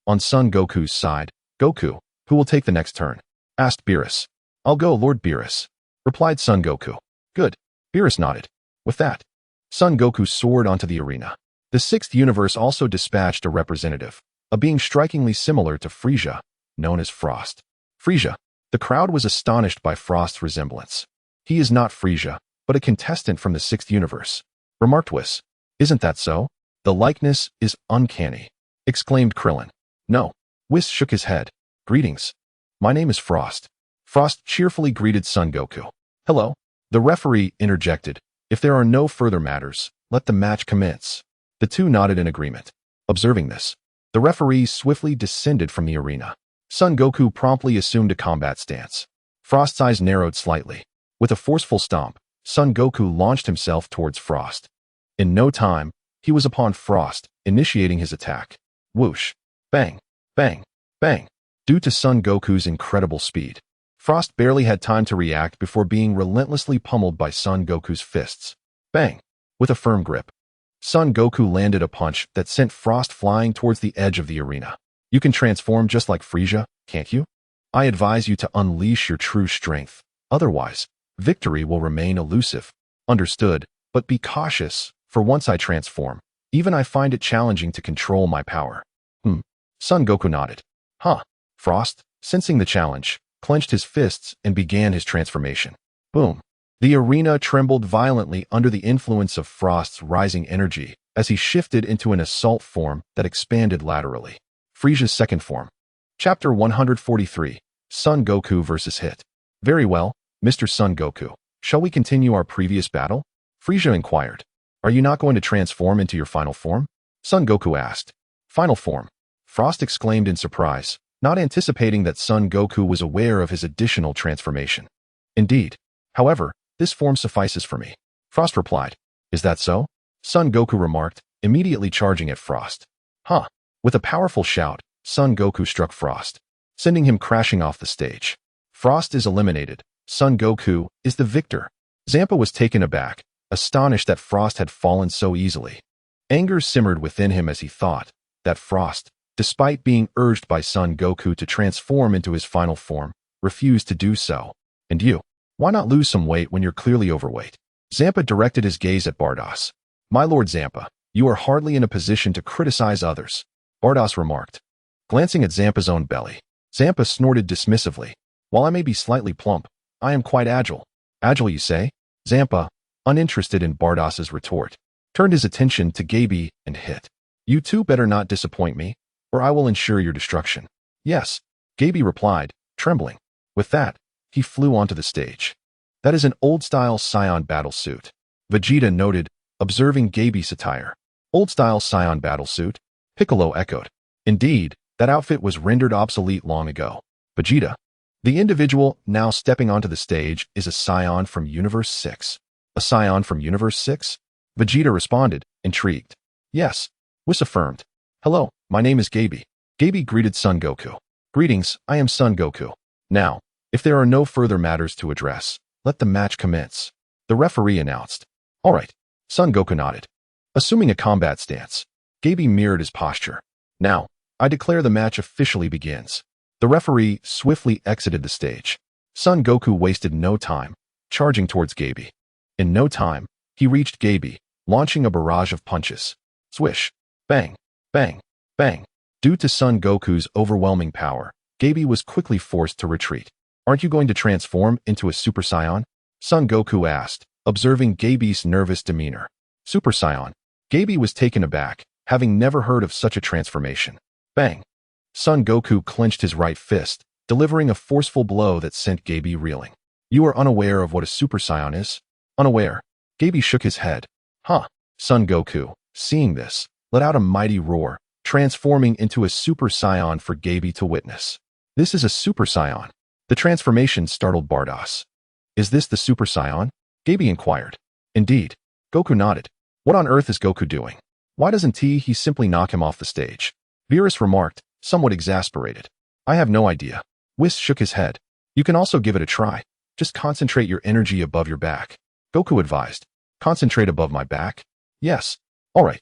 On Son Goku's side, Goku, who will take the next turn? Asked Beerus. I'll go, Lord Beerus, replied Son Goku. Good. Beerus nodded. With that, Son Goku soared onto the arena. The sixth universe also dispatched a representative, a being strikingly similar to Frieza, known as Frost. Frieza. The crowd was astonished by Frost's resemblance. He is not Frieza, but a contestant from the sixth universe, remarked Whis. Isn't that so? The likeness is uncanny, exclaimed Krillin. No. Whis shook his head. Greetings. My name is Frost. Frost cheerfully greeted Son Goku. Hello. The referee interjected. If there are no further matters, let the match commence. The two nodded in agreement. Observing this, the referee swiftly descended from the arena. Son Goku promptly assumed a combat stance. Frost's eyes narrowed slightly. With a forceful stomp, Son Goku launched himself towards Frost. In no time, he was upon Frost, initiating his attack. Whoosh! Bang! Bang! Bang! Due to Son Goku's incredible speed, Frost barely had time to react before being relentlessly pummeled by Son Goku's fists. Bang! With a firm grip, Son Goku landed a punch that sent Frost flying towards the edge of the arena. You can transform just like Frieza, can't you? I advise you to unleash your true strength. Otherwise, victory will remain elusive. Understood, but be cautious, for once I transform, even I find it challenging to control my power. Son Goku nodded. Huh. Frost, sensing the challenge, clenched his fists and began his transformation. Boom. The arena trembled violently under the influence of Frost's rising energy as he shifted into an assault form that expanded laterally. Frieza's second form. Chapter 143. Son Goku vs. Hit. Very well, Mr. Son Goku, shall we continue our previous battle? Frieza inquired. Are you not going to transform into your final form? Son Goku asked. Final form? Frost exclaimed in surprise, not anticipating that Son Goku was aware of his additional transformation. Indeed. However, this form suffices for me. Frost replied. Is that so? Son Goku remarked, immediately charging at Frost. Huh. With a powerful shout, Son Goku struck Frost, sending him crashing off the stage. Frost is eliminated. Son Goku is the victor. Zampa was taken aback, astonished that Frost had fallen so easily. Anger simmered within him as he thought that Frost, despite being urged by Son Goku to transform into his final form, refused to do so. And you? Why not lose some weight when you're clearly overweight? Zampa directed his gaze at Bardos. My Lord Zampa, you are hardly in a position to criticize others, Bardos remarked. Glancing at Zampa's own belly, Zampa snorted dismissively. While I may be slightly plump, I am quite agile. Agile, you say? Zampa, uninterested in Bardos's retort, turned his attention to Gaby and hit. You two better not disappoint me, or I will ensure your destruction. Yes, Gaby replied, trembling. With that, he flew onto the stage. That is an old-style Scion battle suit, Vegeta noted, observing Gaby's attire. Old-style Scion battle suit? Piccolo echoed. Indeed, that outfit was rendered obsolete long ago. Vegeta. The individual now stepping onto the stage is a Scion from Universe 6. A Scion from Universe 6? Vegeta responded, intrigued. Yes, Whis affirmed. Hello, my name is Gaby. Gaby greeted Son Goku. Greetings, I am Son Goku. Now, if there are no further matters to address, let the match commence. The referee announced. All right, Son Goku nodded. Assuming a combat stance, Gaby mirrored his posture. Now, I declare the match officially begins. The referee swiftly exited the stage. Son Goku wasted no time, charging towards Gaby. In no time, he reached Gaby, launching a barrage of punches. Swish, bang, bang, bang. Due to Son Goku's overwhelming power, Gaby was quickly forced to retreat. Aren't you going to transform into a Super Saiyan? Son Goku asked, observing Gaby's nervous demeanor. Super Saiyan. Gaby was taken aback, having never heard of such a transformation. Bang. Son Goku clenched his right fist, delivering a forceful blow that sent Gaby reeling. You are unaware of what a Super Saiyan is? Unaware. Gaby shook his head. Huh. Son Goku, seeing this, let out a mighty roar, transforming into a Super Saiyan for Gaby to witness. This is a Super Saiyan. The transformation startled Bardos. Is this the Super Saiyan? Gaby inquired. Indeed. Goku nodded. What on earth is Goku doing? Why doesn't he simply knock him off the stage? Beerus remarked, somewhat exasperated. I have no idea. Whis shook his head. You can also give it a try. Just concentrate your energy above your back. Goku advised. Concentrate above my back? Yes. All right.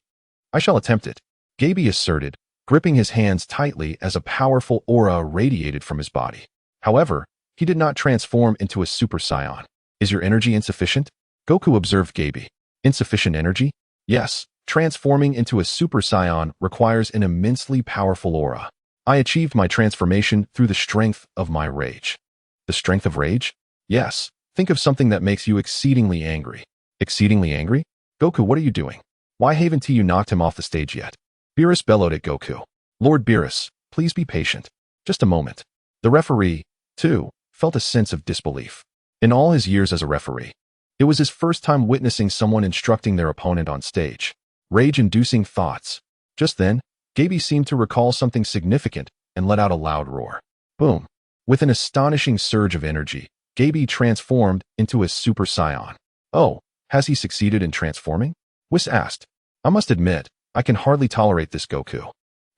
I shall attempt it. Gaby asserted, gripping his hands tightly as a powerful aura radiated from his body. However, he did not transform into a Super Saiyan. Is your energy insufficient? Goku observed Gaby. Insufficient energy? Yes. Transforming into a Super Saiyan requires an immensely powerful aura. I achieved my transformation through the strength of my rage. The strength of rage? Yes. Think of something that makes you exceedingly angry. Exceedingly angry? Goku, what are you doing? Why haven't you knocked him off the stage yet? Beerus bellowed at Goku. Lord Beerus, please be patient. Just a moment. The referee, too, felt a sense of disbelief. In all his years as a referee, it was his first time witnessing someone instructing their opponent on stage. Rage-inducing thoughts. Just then, Gaby seemed to recall something significant and let out a loud roar. Boom. With an astonishing surge of energy, Gaby transformed into a Super Saiyan. Oh, has he succeeded in transforming? Whis asked. I must admit, I can hardly tolerate this Goku.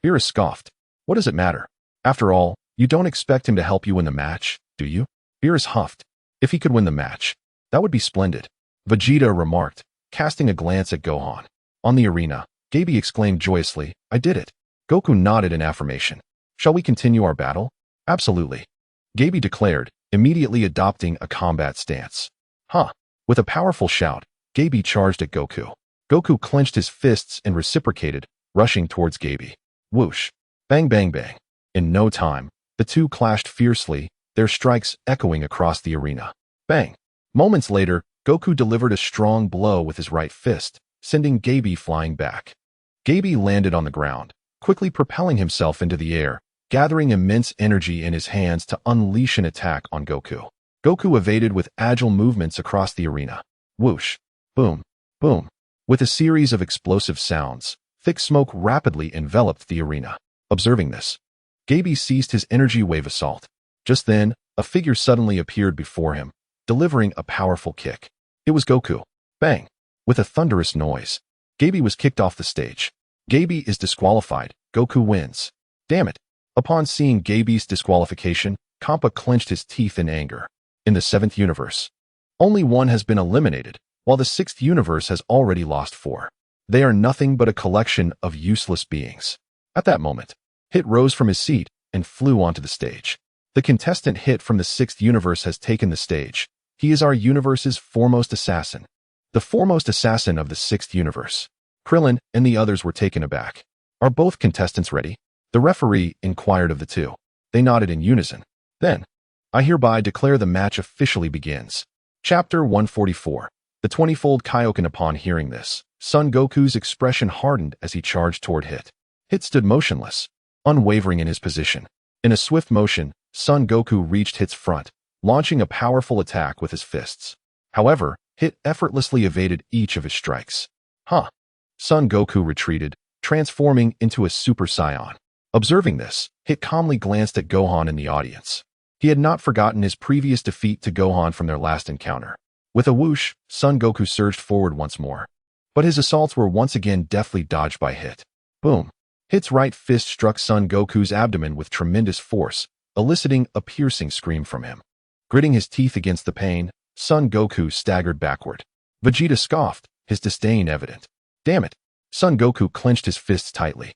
Beerus scoffed. What does it matter? After all, you don't expect him to help you win the match, do you? Beerus huffed. If he could win the match, that would be splendid. Vegeta remarked, casting a glance at Gohan. On the arena, Gaby exclaimed joyously, I did it. Goku nodded in affirmation. Shall we continue our battle? Absolutely. Gaby declared, immediately adopting a combat stance. Huh. With a powerful shout, Gaby charged at Goku. Goku clenched his fists and reciprocated, rushing towards Gaby. Whoosh. Bang bang bang. In no time, the two clashed fiercely, their strikes echoing across the arena. Bang. Moments later, Goku delivered a strong blow with his right fist, sending Gaby flying back. Gaby landed on the ground, quickly propelling himself into the air, gathering immense energy in his hands to unleash an attack on Goku. Goku evaded with agile movements across the arena. Whoosh, boom, boom. With a series of explosive sounds, thick smoke rapidly enveloped the arena. Observing this, Gaby ceased his energy wave assault. Just then, a figure suddenly appeared before him, delivering a powerful kick. It was Goku. Bang! With a thunderous noise, Gaby was kicked off the stage. Gaby is disqualified. Goku wins. Damn it. Upon seeing Gaby's disqualification, Kampa clenched his teeth in anger. In the 7th universe, only one has been eliminated, while the 6th universe has already lost 4. They are nothing but a collection of useless beings. At that moment, Hit rose from his seat and flew onto the stage. The contestant Hit from the 6th universe has taken the stage. He is our universe's foremost assassin. The foremost assassin of the 6th universe. Krillin and the others were taken aback. Are both contestants ready? The referee inquired of the two. They nodded in unison. Then, I hereby declare the match officially begins. Chapter 144. The 20-fold Kaioken. Upon hearing this, Son Goku's expression hardened as he charged toward Hit. Hit stood motionless, unwavering in his position. In a swift motion, Son Goku reached Hit's front, launching a powerful attack with his fists. However, Hit effortlessly evaded each of his strikes. Son Goku retreated, transforming into a Super Saiyan. Observing this, Hit calmly glanced at Gohan in the audience. He had not forgotten his previous defeat to Gohan from their last encounter. With a whoosh, Son Goku surged forward once more. But his assaults were once again deftly dodged by Hit. Boom! Hit's right fist struck Son Goku's abdomen with tremendous force, eliciting a piercing scream from him. Gritting his teeth against the pain, Son Goku staggered backward. Vegeta scoffed, his disdain evident. Damn it! Son Goku clenched his fists tightly.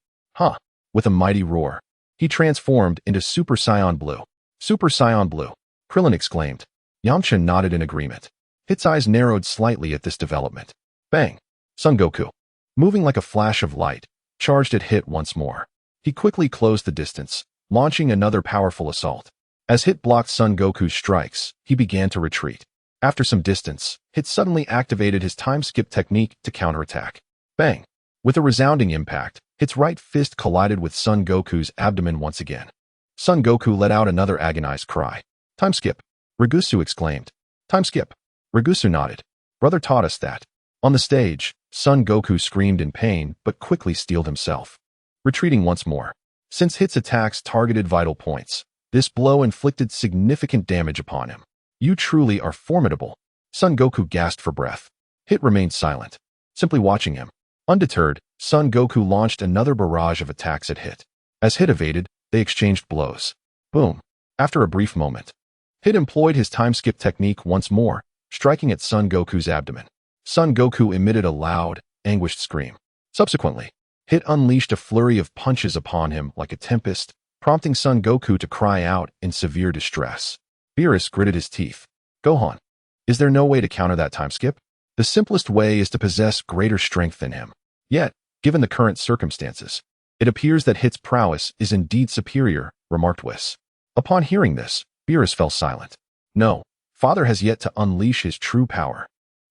With a mighty roar, he transformed into Super Saiyan Blue. Super Saiyan Blue! Krillin exclaimed. Yamcha nodded in agreement. Hit's eyes narrowed slightly at this development. Bang! Son Goku, moving like a flash of light, charged at Hit once more. He quickly closed the distance, launching another powerful assault. As Hit blocked Son Goku's strikes, he began to retreat. After some distance, Hit suddenly activated his time skip technique to counterattack. Bang! With a resounding impact, Hit's right fist collided with Son Goku's abdomen once again. Son Goku let out another agonized cry. Time skip! Ragusu exclaimed. Time skip! Ragusu nodded. Brother taught us that. On the stage, Son Goku screamed in pain but quickly steeled himself. Retreating once more. Since Hit's attacks targeted vital points, this blow inflicted significant damage upon him. You truly are formidable. Son Goku gasped for breath. Hit remained silent, simply watching him. Undeterred, Son Goku launched another barrage of attacks at Hit. As Hit evaded, they exchanged blows. Boom! After a brief moment, Hit employed his time skip technique once more, striking at Son Goku's abdomen. Son Goku emitted a loud, anguished scream. Subsequently, Hit unleashed a flurry of punches upon him like a tempest, prompting Son Goku to cry out in severe distress. Beerus gritted his teeth. Gohan, is there no way to counter that time skip? The simplest way is to possess greater strength than him. Yet, given the current circumstances, it appears that Hit's prowess is indeed superior, remarked Whis. Upon hearing this, Beerus fell silent. No, Father has yet to unleash his true power.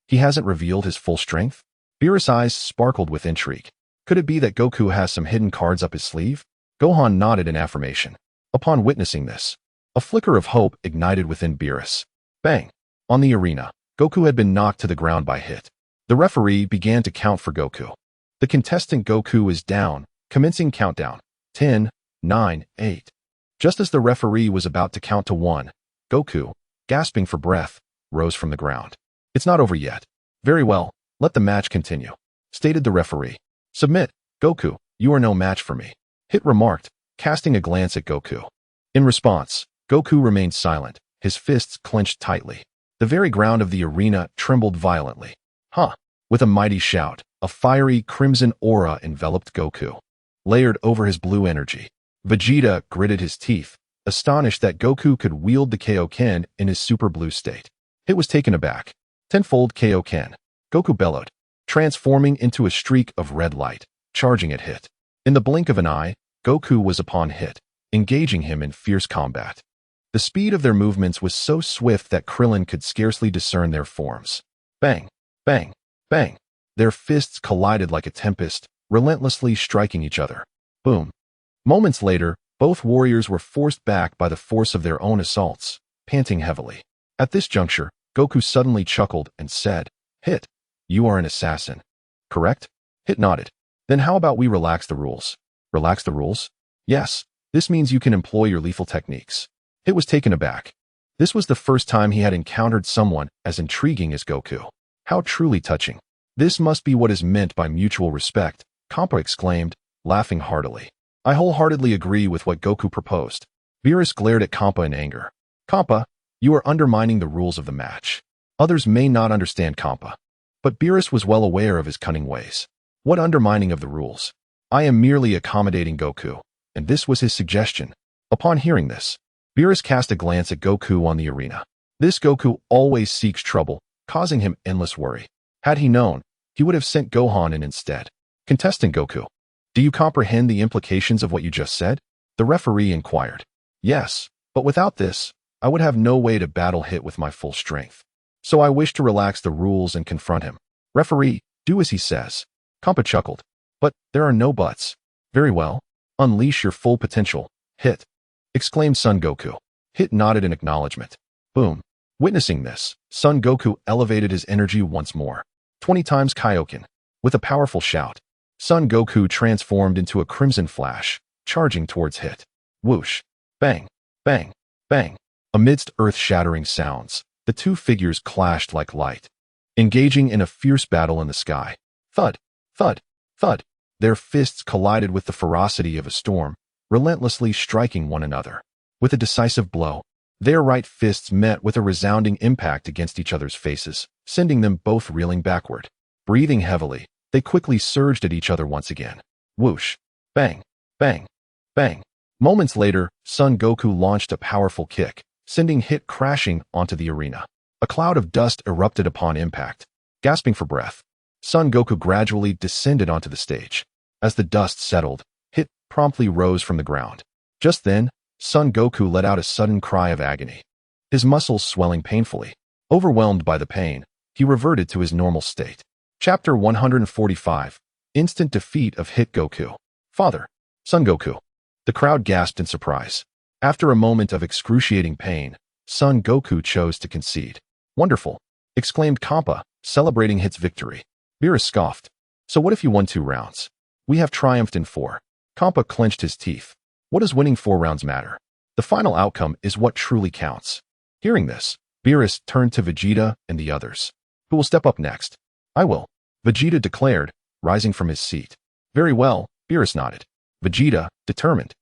He hasn't revealed his full strength? Beerus' eyes sparkled with intrigue. Could it be that Goku has some hidden cards up his sleeve? Gohan nodded in affirmation. Upon witnessing this, a flicker of hope ignited within Beerus. Bang! On the arena, Goku had been knocked to the ground by Hit. The referee began to count for Goku. The contestant Goku is down, commencing countdown. 10, 9, 8. Just as the referee was about to count to 1, Goku, gasping for breath, rose from the ground. It's not over yet. Very well, let the match continue, stated the referee. Submit, Goku, you are no match for me, Hit remarked, casting a glance at Goku. In response, Goku remained silent, his fists clenched tightly. The very ground of the arena trembled violently. With a mighty shout, a fiery crimson aura enveloped Goku, layered over his blue energy. Vegeta gritted his teeth, astonished that Goku could wield the Kaioken in his super blue state. Hit was taken aback. Tenfold Kaioken, Goku bellowed, transforming into a streak of red light, charging at Hit. In the blink of an eye, Goku was upon Hit, engaging him in fierce combat. The speed of their movements was so swift that Krillin could scarcely discern their forms. Bang! Bang! Bang! Their fists collided like a tempest, relentlessly striking each other. Boom! Moments later, both warriors were forced back by the force of their own assaults, panting heavily. At this juncture, Goku suddenly chuckled and said, "Hit, you are an assassin, correct?" Hit nodded. "Then how about we relax the rules?" "Relax the rules?" "Yes, this means you can employ your lethal techniques." Hit was taken aback. This was the first time he had encountered someone as intriguing as Goku. How truly touching. "This must be what is meant by mutual respect," Kampa exclaimed, laughing heartily. "I wholeheartedly agree with what Goku proposed." Beerus glared at Kampa in anger. "Kampa, you are undermining the rules of the match." Others may not understand Kampa, but Beerus was well aware of his cunning ways. "What undermining of the rules? I am merely accommodating Goku," and this was his suggestion. Upon hearing this, Beerus cast a glance at Goku on the arena. This Goku always seeks trouble, causing him endless worry. Had he known, he would have sent Gohan in instead. "Contestant Goku, do you comprehend the implications of what you just said?" the referee inquired. "Yes, but without this, I would have no way to battle Hit with my full strength. So I wish to relax the rules and confront him." "Referee, do as he says." Kampa chuckled. "But there are no buts." "Very well. Unleash your full potential, Hit," exclaimed Son Goku. Hit nodded in acknowledgement. Boom. Witnessing this, Son Goku elevated his energy once more. 20 times Kaioken. With a powerful shout, Son Goku transformed into a crimson flash, charging towards Hit. Whoosh. Bang. Bang. Bang. Amidst earth-shattering sounds, the two figures clashed like light, engaging in a fierce battle in the sky. Thud. Thud. Thud. Their fists collided with the ferocity of a storm, relentlessly striking one another. With a decisive blow, their right fists met with a resounding impact against each other's faces, sending them both reeling backward. Breathing heavily, they quickly surged at each other once again. Whoosh. Bang. Bang. Bang. Moments later, Son Goku launched a powerful kick, sending Hit crashing onto the arena. A cloud of dust erupted upon impact. Gasping for breath, Son Goku gradually descended onto the stage. As the dust settled, Hit promptly rose from the ground. Just then, Son Goku let out a sudden cry of agony. His muscles swelling painfully. Overwhelmed by the pain, he reverted to his normal state. Chapter 145. Instant defeat of Hit Goku. "Father, Son Goku." The crowd gasped in surprise. After a moment of excruciating pain, Son Goku chose to concede. "Wonderful," exclaimed Kampa, celebrating Hit's victory. Beerus scoffed. "So what if you won 2 rounds? We have triumphed in 4. Kampa clenched his teeth. What does winning 4 rounds matter? The final outcome is what truly counts. Hearing this, Beerus turned to Vegeta and the others. "Who will step up next?" "I will," Vegeta declared, rising from his seat. "Very well," Beerus nodded. Vegeta, determined.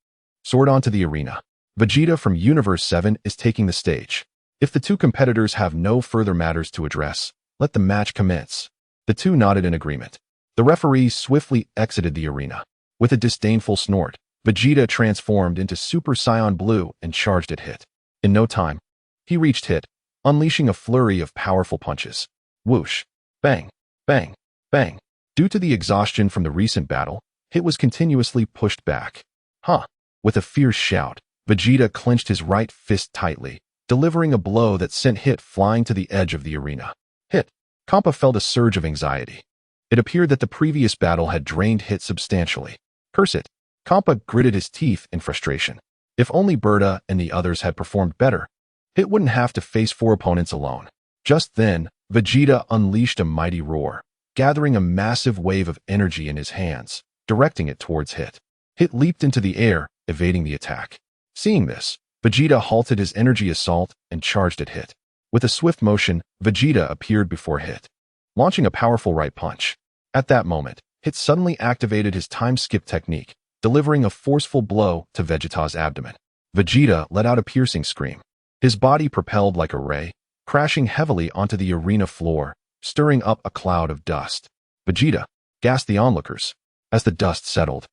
Soared onto the arena. Vegeta from Universe 7 is taking the stage. If the two competitors have no further matters to address, let the match commence. The two nodded in agreement. The referee swiftly exited the arena. With a disdainful snort, Vegeta transformed into Super Saiyan Blue and charged at Hit. In no time, he reached Hit, unleashing a flurry of powerful punches. Whoosh. Bang. Bang. Bang. Due to the exhaustion from the recent battle, Hit was continuously pushed back. Huh. With a fierce shout, Vegeta clenched his right fist tightly, delivering a blow that sent Hit flying to the edge of the arena. Hit. Kampa felt a surge of anxiety. It appeared that the previous battle had drained Hit substantially. Curse it. Kampa gritted his teeth in frustration. If only Berta and the others had performed better, Hit wouldn't have to face 4 opponents alone. Just then, Vegeta unleashed a mighty roar, gathering a massive wave of energy in his hands, directing it towards Hit. Hit leaped into the air, evading the attack. Seeing this, Vegeta halted his energy assault and charged at Hit. With a swift motion, Vegeta appeared before Hit, launching a powerful right punch. At that moment, Hit suddenly activated his time skip technique, delivering a forceful blow to Vegeta's abdomen. Vegeta let out a piercing scream. His body propelled like a ray, crashing heavily onto the arena floor, stirring up a cloud of dust. "Vegeta!" gasped the onlookers. As the dust settled,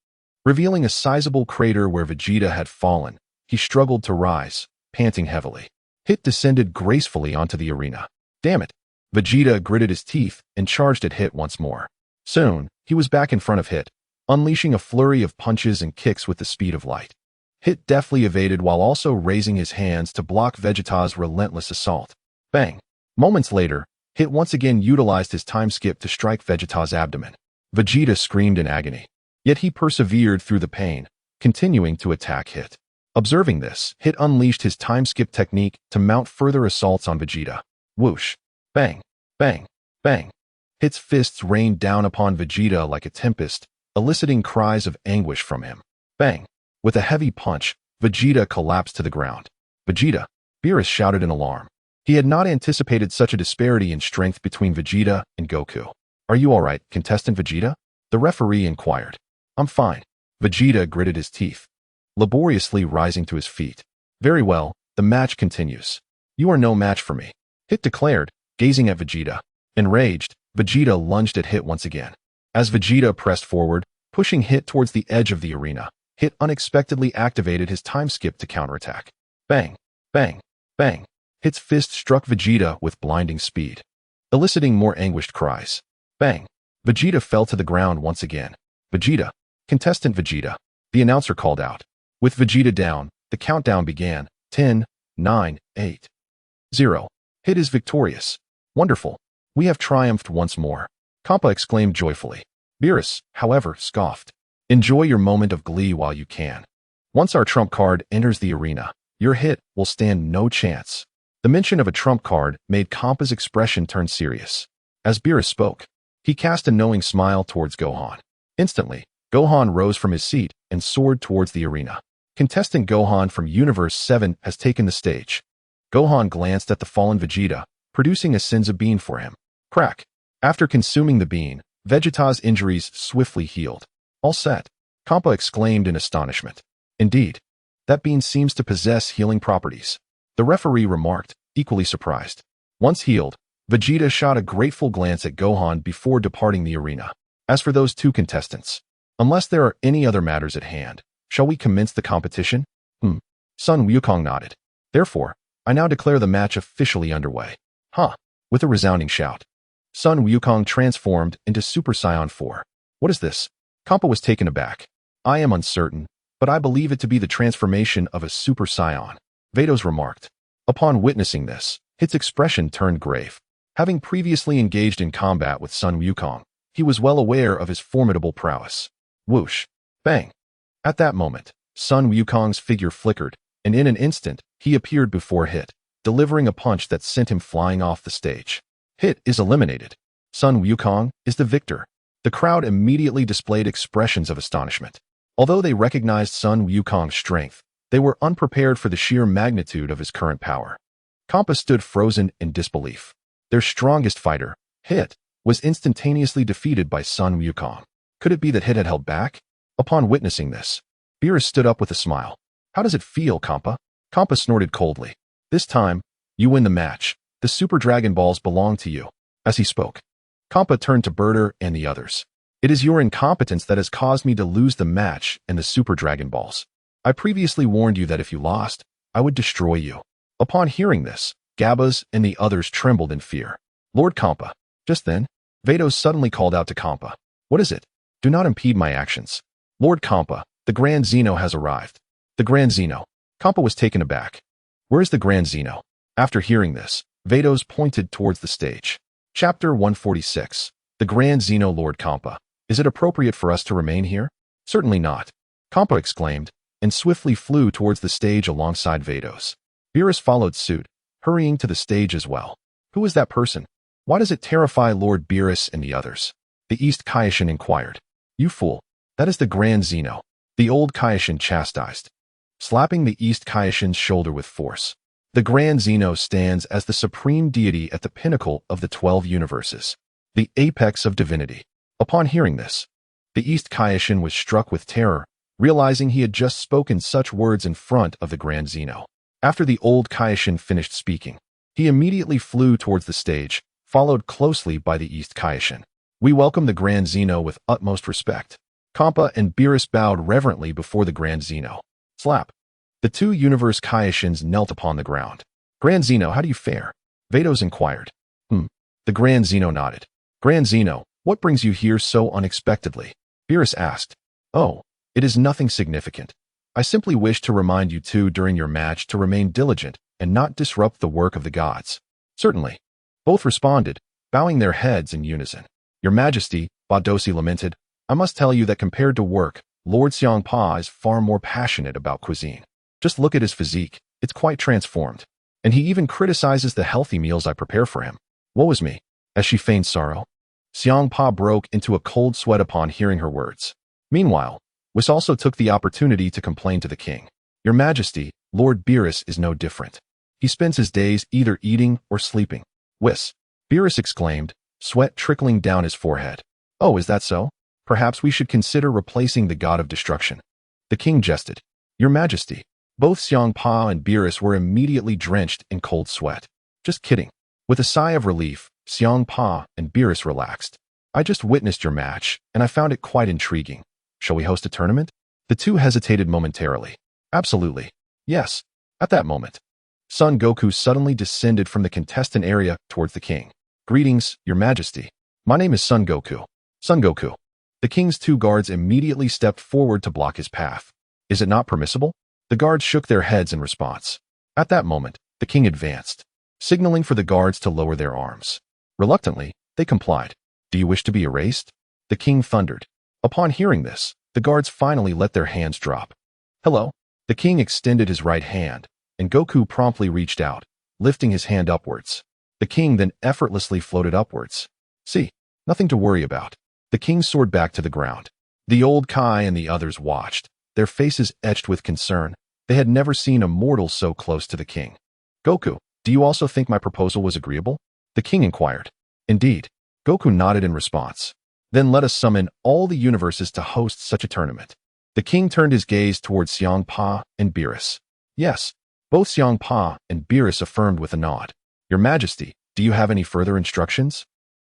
revealing a sizable crater where Vegeta had fallen, he struggled to rise, panting heavily. Hit descended gracefully onto the arena. Damn it! Vegeta gritted his teeth and charged at Hit once more. Soon, he was back in front of Hit, unleashing a flurry of punches and kicks with the speed of light. Hit deftly evaded while also raising his hands to block Vegeta's relentless assault. Bang! Moments later, Hit once again utilized his time skip to strike Vegeta's abdomen. Vegeta screamed in agony. Yet he persevered through the pain, continuing to attack Hit. Observing this, Hit unleashed his time-skip technique to mount further assaults on Vegeta. Whoosh! Bang! Bang! Bang! Hit's fists rained down upon Vegeta like a tempest, eliciting cries of anguish from him. Bang! With a heavy punch, Vegeta collapsed to the ground. Vegeta! Beerus shouted in alarm. He had not anticipated such a disparity in strength between Vegeta and Goku. Are you alright, contestant Vegeta? The referee inquired. I'm fine. Vegeta gritted his teeth, laboriously rising to his feet. Very well, the match continues. You are no match for me, Hit declared, gazing at Vegeta. Enraged, Vegeta lunged at Hit once again. As Vegeta pressed forward, pushing Hit towards the edge of the arena, Hit unexpectedly activated his time skip to counterattack. Bang! Bang! Bang! Hit's fist struck Vegeta with blinding speed, eliciting more anguished cries. Bang! Vegeta fell to the ground once again. Vegeta! Contestant Vegeta! The announcer called out. With Vegeta down, the countdown began. 10, 9, 8, 0. Hit is victorious. Wonderful. We have triumphed once more. Kappa exclaimed joyfully. Beerus, however, scoffed. Enjoy your moment of glee while you can. Once our trump card enters the arena, your Hit will stand no chance. The mention of a trump card made Kappa's expression turn serious. As Beerus spoke, he cast a knowing smile towards Gohan. Instantly, Gohan rose from his seat and soared towards the arena. Contestant Gohan from Universe 7 has taken the stage. Gohan glanced at the fallen Vegeta, producing a Senzu bean for him. Crack! After consuming the bean, Vegeta's injuries swiftly healed. All set, Kappa exclaimed in astonishment. Indeed, that bean seems to possess healing properties. The referee remarked, equally surprised. Once healed, Vegeta shot a grateful glance at Gohan before departing the arena. As for those two contestants, unless there are any other matters at hand, shall we commence the competition? Son Wukong nodded. Therefore, I now declare the match officially underway. With a resounding shout, Son Wukong transformed into Super Saiyan 4. What is this? Kappa was taken aback. I am uncertain, but I believe it to be the transformation of a Super Saiyan, Vados remarked. Upon witnessing this, Hit's expression turned grave. Having previously engaged in combat with Son Wukong, he was well aware of his formidable prowess. Whoosh! Bang! At that moment, Son Wukong's figure flickered, and in an instant, he appeared before Hit, delivering a punch that sent him flying off the stage. Hit is eliminated. Son Wukong is the victor. The crowd immediately displayed expressions of astonishment. Although they recognized Son Wukong's strength, they were unprepared for the sheer magnitude of his current power. Kappa stood frozen in disbelief. Their strongest fighter, Hit, was instantaneously defeated by Son Wukong. Could it be that Hit had held back? Upon witnessing this, Beerus stood up with a smile. How does it feel, Kappa? Kappa snorted coldly. This time, you win the match. The Super Dragon Balls belong to you. As he spoke, Kappa turned to Berter and the others. It is your incompetence that has caused me to lose the match and the Super Dragon Balls. I previously warned you that if you lost, I would destroy you. Upon hearing this, Gabas and the others trembled in fear. Lord Kappa. Just then, Vados suddenly called out to Kappa. What is it? Do not impede my actions. Lord Kappa, the Grand Zeno has arrived. The Grand Zeno. Kappa was taken aback. Where is the Grand Zeno? After hearing this, Vados pointed towards the stage. Chapter 146. The Grand Zeno. Lord Kappa. Is it appropriate for us to remain here? Certainly not. Kappa exclaimed, and swiftly flew towards the stage alongside Vados. Beerus followed suit, hurrying to the stage as well. Who is that person? Why does it terrify Lord Beerus and the others? The East Kaishin inquired. You fool. That is the Grand Zeno. The old Kaishin chastised, slapping the East Kaishin's shoulder with force. The Grand Zeno stands as the supreme deity at the pinnacle of the 12 universes, the apex of divinity. Upon hearing this, the East Kaishin was struck with terror, realizing he had just spoken such words in front of the Grand Zeno. After the old Kaishin finished speaking, he immediately flew towards the stage, followed closely by the East Kaishin. We welcome the Grand Zeno with utmost respect. Kappa and Beerus bowed reverently before the Grand Zeno. Slap. The two universe Kaishins knelt upon the ground. Grand Zeno, how do you fare? Vados inquired. The Grand Zeno nodded. Grand Zeno, what brings you here so unexpectedly? Beerus asked. Oh, it is nothing significant. I simply wish to remind you two during your match to remain diligent and not disrupt the work of the gods. Certainly. Both responded, bowing their heads in unison. Your Majesty, Badosi lamented, I must tell you that compared to work, Lord Xiangpa is far more passionate about cuisine. Just look at his physique. It's quite transformed. And he even criticizes the healthy meals I prepare for him. Woe is me. As she feigned sorrow, Xiang Pa broke into a cold sweat upon hearing her words. Meanwhile, Whis also took the opportunity to complain to the king. Your Majesty, Lord Beerus is no different. He spends his days either eating or sleeping. Whis, Beerus exclaimed, sweat trickling down his forehead. Oh, is that so? Perhaps we should consider replacing the god of destruction. The king jested. Your Majesty. Both Xiang Pa and Beerus were immediately drenched in cold sweat. Just kidding. With a sigh of relief, Xiang Pa and Beerus relaxed. I just witnessed your match, and I found it quite intriguing. Shall we host a tournament? The two hesitated momentarily. Absolutely. Yes. At that moment, Son Goku suddenly descended from the contestant area towards the king. Greetings, Your Majesty. My name is Son Goku. Son Goku. The king's two guards immediately stepped forward to block his path. Is it not permissible? The guards shook their heads in response. At that moment, the king advanced, signaling for the guards to lower their arms. Reluctantly, they complied. Do you wish to be erased? The king thundered. Upon hearing this, the guards finally let their hands drop. Hello? The king extended his right hand, and Goku promptly reached out, lifting his hand upwards. The king then effortlessly floated upwards. See, nothing to worry about. The king soared back to the ground. The old Kai and the others watched, their faces etched with concern. They had never seen a mortal so close to the king. Goku, do you also think my proposal was agreeable? The king inquired. Indeed. Goku nodded in response. Then let us summon all the universes to host such a tournament. The king turned his gaze towards Xiang Pa and Beerus. Yes. Both Xiang Pa and Beerus affirmed with a nod. Your Majesty, do you have any further instructions?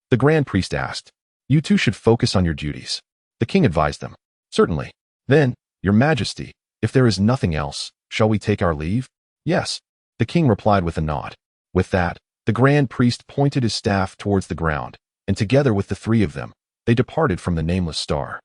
The Grand Priest asked. You two should focus on your duties. The king advised them. Certainly. Then, Your Majesty, if there is nothing else, shall we take our leave? Yes. The king replied with a nod. With that, the Grand Priest pointed his staff towards the ground, and together with the three of them, they departed from the nameless star.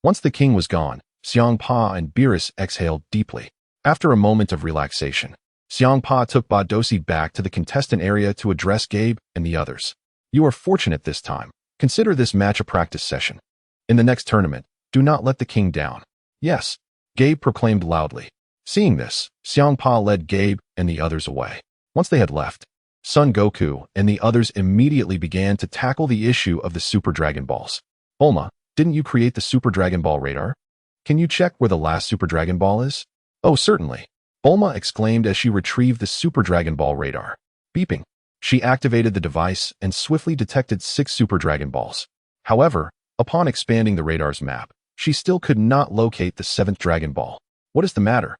Once the king was gone, Xiang Pa and Beerus exhaled deeply. After a moment of relaxation, Xiang Pa took Badosi back to the contestant area to address Gabe and the others. You are fortunate this time. Consider this match a practice session. In the next tournament, do not let the king down. Yes, Gabe proclaimed loudly. Seeing this, Xiang Pa led Gabe and the others away. Once they had left, Son Goku and the others immediately began to tackle the issue of the Super Dragon Balls. Bulma, didn't you create the Super Dragon Ball radar? Can you check where the last Super Dragon Ball is? Oh, certainly. Bulma exclaimed as she retrieved the Super Dragon Ball radar. Beeping. She activated the device and swiftly detected 6 Super Dragon Balls. However, upon expanding the radar's map, she still could not locate the 7th Dragon Ball. What is the matter?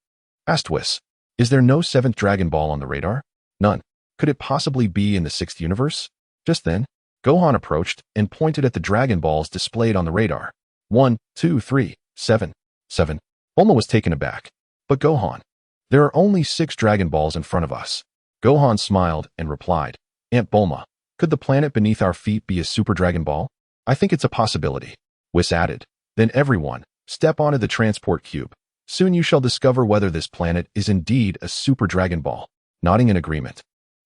Asked Whis. Is there no 7th Dragon Ball on the radar? None. Could it possibly be in the 6th universe? Just then, Gohan approached and pointed at the Dragon Balls displayed on the radar. 1, 2, 3, 7, 7. Bulma was taken aback. But Gohan, there are only 6 Dragon Balls in front of us. Gohan smiled and replied, Aunt Bulma, could the planet beneath our feet be a Super Dragon Ball? I think it's a possibility. Whis added. Then everyone, step onto the transport cube. Soon you shall discover whether this planet is indeed a Super Dragon Ball. Nodding in agreement,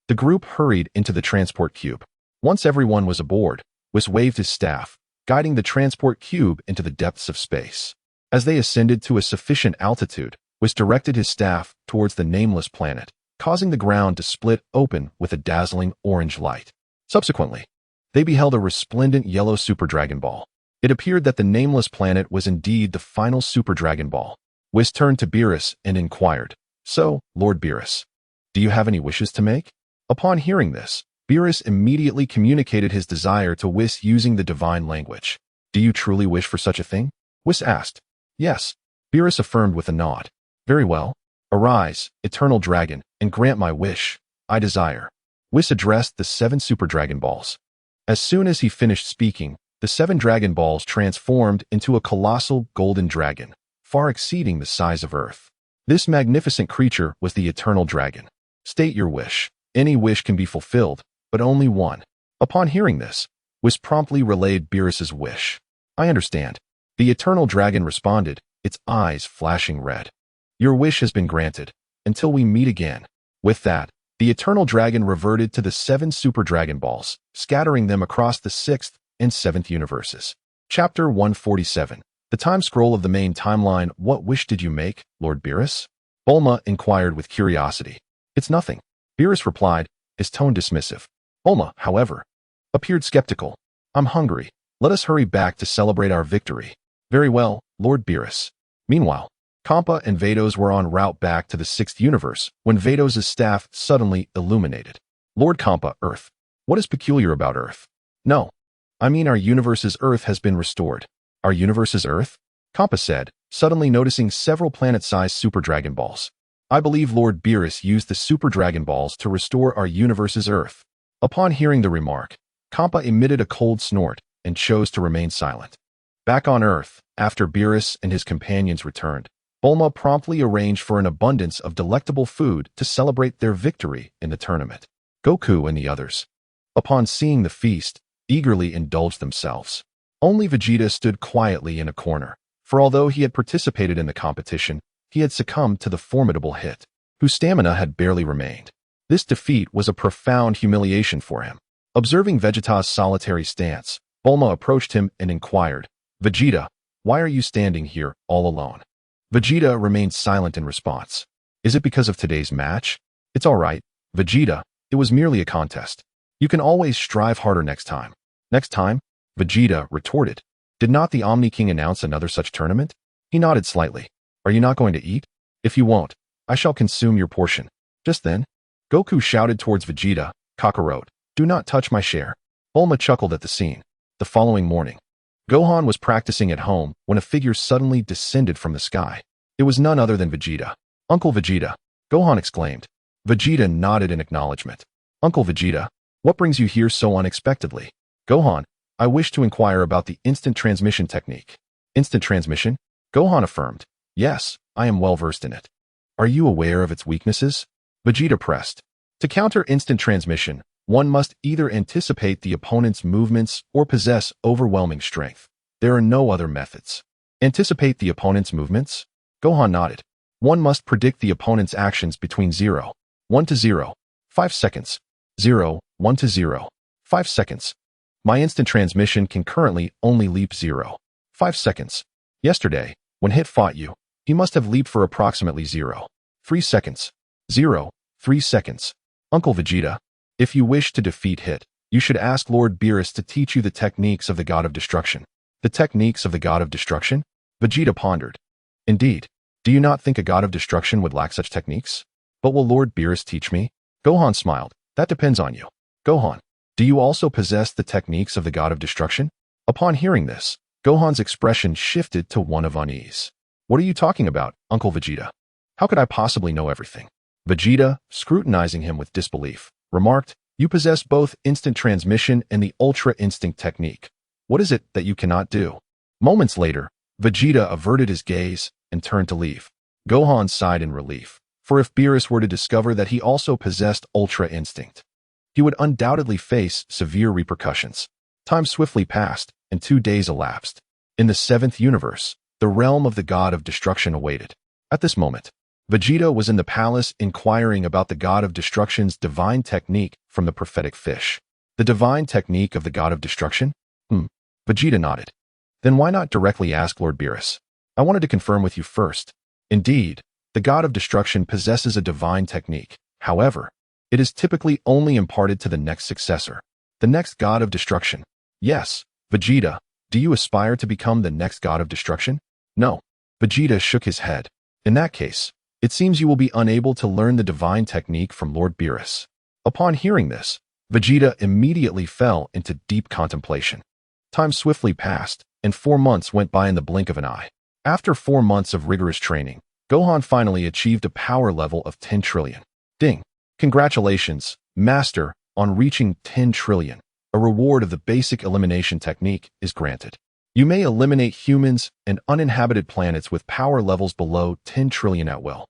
the group hurried into the transport cube. Once everyone was aboard, Whis waved his staff, guiding the transport cube into the depths of space. As they ascended to a sufficient altitude, Whis directed his staff towards the nameless planet, causing the ground to split open with a dazzling orange light. Subsequently, they beheld a resplendent yellow Super Dragon Ball. It appeared that the nameless planet was indeed the final Super Dragon Ball. Whis turned to Beerus and inquired, So, Lord Beerus, do you have any wishes to make? Upon hearing this, Beerus immediately communicated his desire to Whis using the divine language. Do you truly wish for such a thing? Whis asked. Yes. Beerus affirmed with a nod. Very well. Arise, eternal dragon, and grant my wish. I desire. Whis addressed the 7 Super Dragon Balls. As soon as he finished speaking, the 7 Dragon Balls transformed into a colossal golden dragon, far exceeding the size of Earth. This magnificent creature was the Eternal Dragon. State your wish. Any wish can be fulfilled, but only one. Upon hearing this, Whis promptly relayed Beerus's wish. I understand. The Eternal Dragon responded, its eyes flashing red. Your wish has been granted. Until we meet again. With that, the Eternal Dragon reverted to the 7 Super Dragon Balls, scattering them across the 6th and 7th universes. Chapter 147. The time scroll of the main timeline. What wish did you make, Lord Beerus? Bulma inquired with curiosity. It's nothing. Beerus replied, his tone dismissive. Bulma, however, appeared skeptical. I'm hungry. Let us hurry back to celebrate our victory. Very well, Lord Beerus. Meanwhile, Kampa and Vados were en route back to the 6th universe when Vados' staff suddenly illuminated. Lord Kampa, Earth. What is peculiar about Earth? No. I mean our universe's Earth has been restored. Our universe's Earth? Kampa said, suddenly noticing several planet-sized Super Dragon Balls. I believe Lord Beerus used the Super Dragon Balls to restore our universe's Earth. Upon hearing the remark, Kampa emitted a cold snort and chose to remain silent. Back on Earth, after Beerus and his companions returned, Bulma promptly arranged for an abundance of delectable food to celebrate their victory in the tournament. Goku and the others, upon seeing the feast, eagerly indulged themselves. Only Vegeta stood quietly in a corner, for although he had participated in the competition, he had succumbed to the formidable Hit, whose stamina had barely remained. This defeat was a profound humiliation for him. Observing Vegeta's solitary stance, Bulma approached him and inquired, Vegeta, why are you standing here all alone? Vegeta remained silent in response. Is it because of today's match? It's all right, Vegeta, it was merely a contest. You can always strive harder next time. Next time? Vegeta retorted. Did not the Omni King announce another such tournament? He nodded slightly. Are you not going to eat? If you won't, I shall consume your portion. Just then, Goku shouted towards Vegeta, Kakarot, do not touch my share. Bulma chuckled at the scene. The following morning, Gohan was practicing at home when a figure suddenly descended from the sky. It was none other than Vegeta. Uncle Vegeta, Gohan exclaimed. Vegeta nodded in acknowledgement. Uncle Vegeta, what brings you here so unexpectedly? Gohan, I wish to inquire about the instant transmission technique. Instant transmission? Gohan affirmed. Yes, I am well versed in it. Are you aware of its weaknesses? Vegeta pressed. To counter instant transmission, one must either anticipate the opponent's movements or possess overwhelming strength. There are no other methods. Anticipate the opponent's movements? Gohan nodded. One must predict the opponent's actions between 0, 1 to 0, 5 seconds. 0, 1 to 0, 5 seconds. My instant transmission can currently only leap 0, 5 seconds. Yesterday, when Hit fought you, he must have leaped for approximately 0, 3 seconds. 0, 3 seconds. Uncle Vegeta, if you wish to defeat Hit, you should ask Lord Beerus to teach you the techniques of the God of Destruction. The techniques of the God of Destruction? Vegeta pondered. Indeed, do you not think a God of Destruction would lack such techniques? But will Lord Beerus teach me? Gohan smiled. That depends on you. Gohan, do you also possess the techniques of the God of Destruction? Upon hearing this, Gohan's expression shifted to one of unease. What are you talking about, Uncle Vegeta? How could I possibly know everything? Vegeta, scrutinizing him with disbelief, remarked, you possess both instant transmission and the Ultra Instinct technique. What is it that you cannot do? Moments later, Vegeta averted his gaze and turned to leave. Gohan sighed in relief, for if Beerus were to discover that he also possessed Ultra Instinct, he would undoubtedly face severe repercussions. Time swiftly passed, and 2 days elapsed. In the 7th universe, the realm of the God of Destruction awaited. At this moment, Vegeta was in the palace inquiring about the God of Destruction's divine technique from the prophetic fish. The divine technique of the God of Destruction? Vegeta nodded. Then why not directly ask Lord Beerus? I wanted to confirm with you first. Indeed, the God of Destruction possesses a divine technique. However, it is typically only imparted to the next successor. The next God of Destruction. Yes, Vegeta, do you aspire to become the next God of Destruction? No. Vegeta shook his head. In that case, it seems you will be unable to learn the divine technique from Lord Beerus. Upon hearing this, Vegeta immediately fell into deep contemplation. Time swiftly passed, and 4 months went by in the blink of an eye. After 4 months of rigorous training, Gohan finally achieved a power level of 10 trillion. Ding! Congratulations, Master, on reaching 10 trillion. A reward of the basic elimination technique is granted. You may eliminate humans and uninhabited planets with power levels below 10 trillion at will.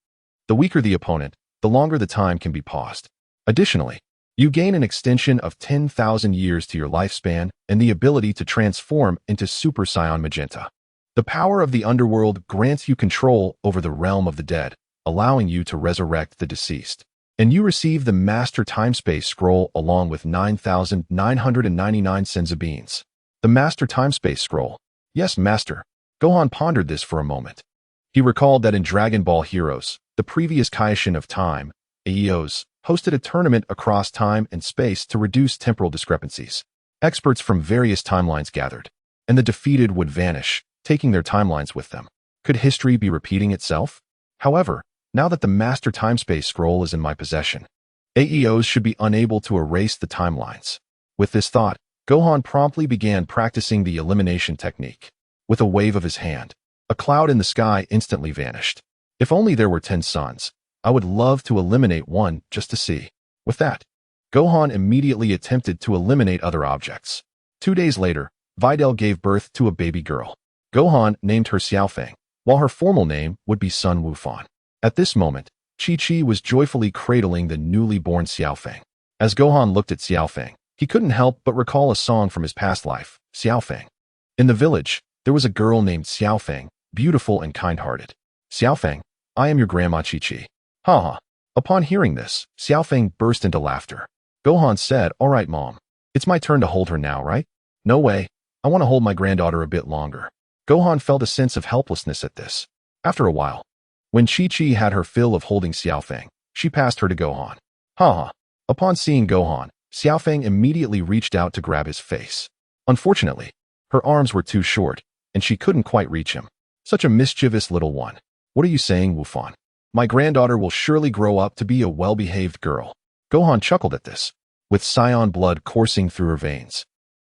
The weaker the opponent, the longer the time can be paused. Additionally, you gain an extension of 10,000 years to your lifespan and the ability to transform into Super Saiyan Magenta. The power of the underworld grants you control over the realm of the dead, allowing you to resurrect the deceased. And you receive the Master Time-Space Scroll along with 9,999 Senzu Beans. The Master Time-Space Scroll. Yes, Master. Gohan pondered this for a moment. He recalled that in Dragon Ball Heroes, the previous Kaishin of Time, AEOs, hosted a tournament across time and space to reduce temporal discrepancies. Experts from various timelines gathered, and the defeated would vanish, taking their timelines with them. Could history be repeating itself? However, now that the Master Time-Space Scroll is in my possession, AEOs should be unable to erase the timelines. With this thought, Gohan promptly began practicing the elimination technique. With a wave of his hand, a cloud in the sky instantly vanished. If only there were 10 suns, I would love to eliminate one just to see. With that, Gohan immediately attempted to eliminate other objects. 2 days later, Videl gave birth to a baby girl. Gohan named her Xiaofeng, while her formal name would be Sun Wufan. At this moment, Chi-Chi was joyfully cradling the newly born Xiaofeng. As Gohan looked at Xiaofeng, he couldn't help but recall a song from his past life, Xiaofeng. In the village, there was a girl named Xiaofeng, beautiful and kind-hearted. Xiaofeng, I am your grandma Chi-Chi. Ha ha. Upon hearing this, Xiaofeng burst into laughter. Gohan said, all right, Mom. It's my turn to hold her now, right? No way. I want to hold my granddaughter a bit longer. Gohan felt a sense of helplessness at this. After a while, when Chi-Chi had her fill of holding Xiaofeng, she passed her to Gohan. Ha ha. Upon seeing Gohan, Xiaofeng immediately reached out to grab his face. Unfortunately, her arms were too short, and she couldn't quite reach him. Such a mischievous little one. What are you saying, Wufan? My granddaughter will surely grow up to be a well-behaved girl. Gohan chuckled at this, with Saiyan blood coursing through her veins.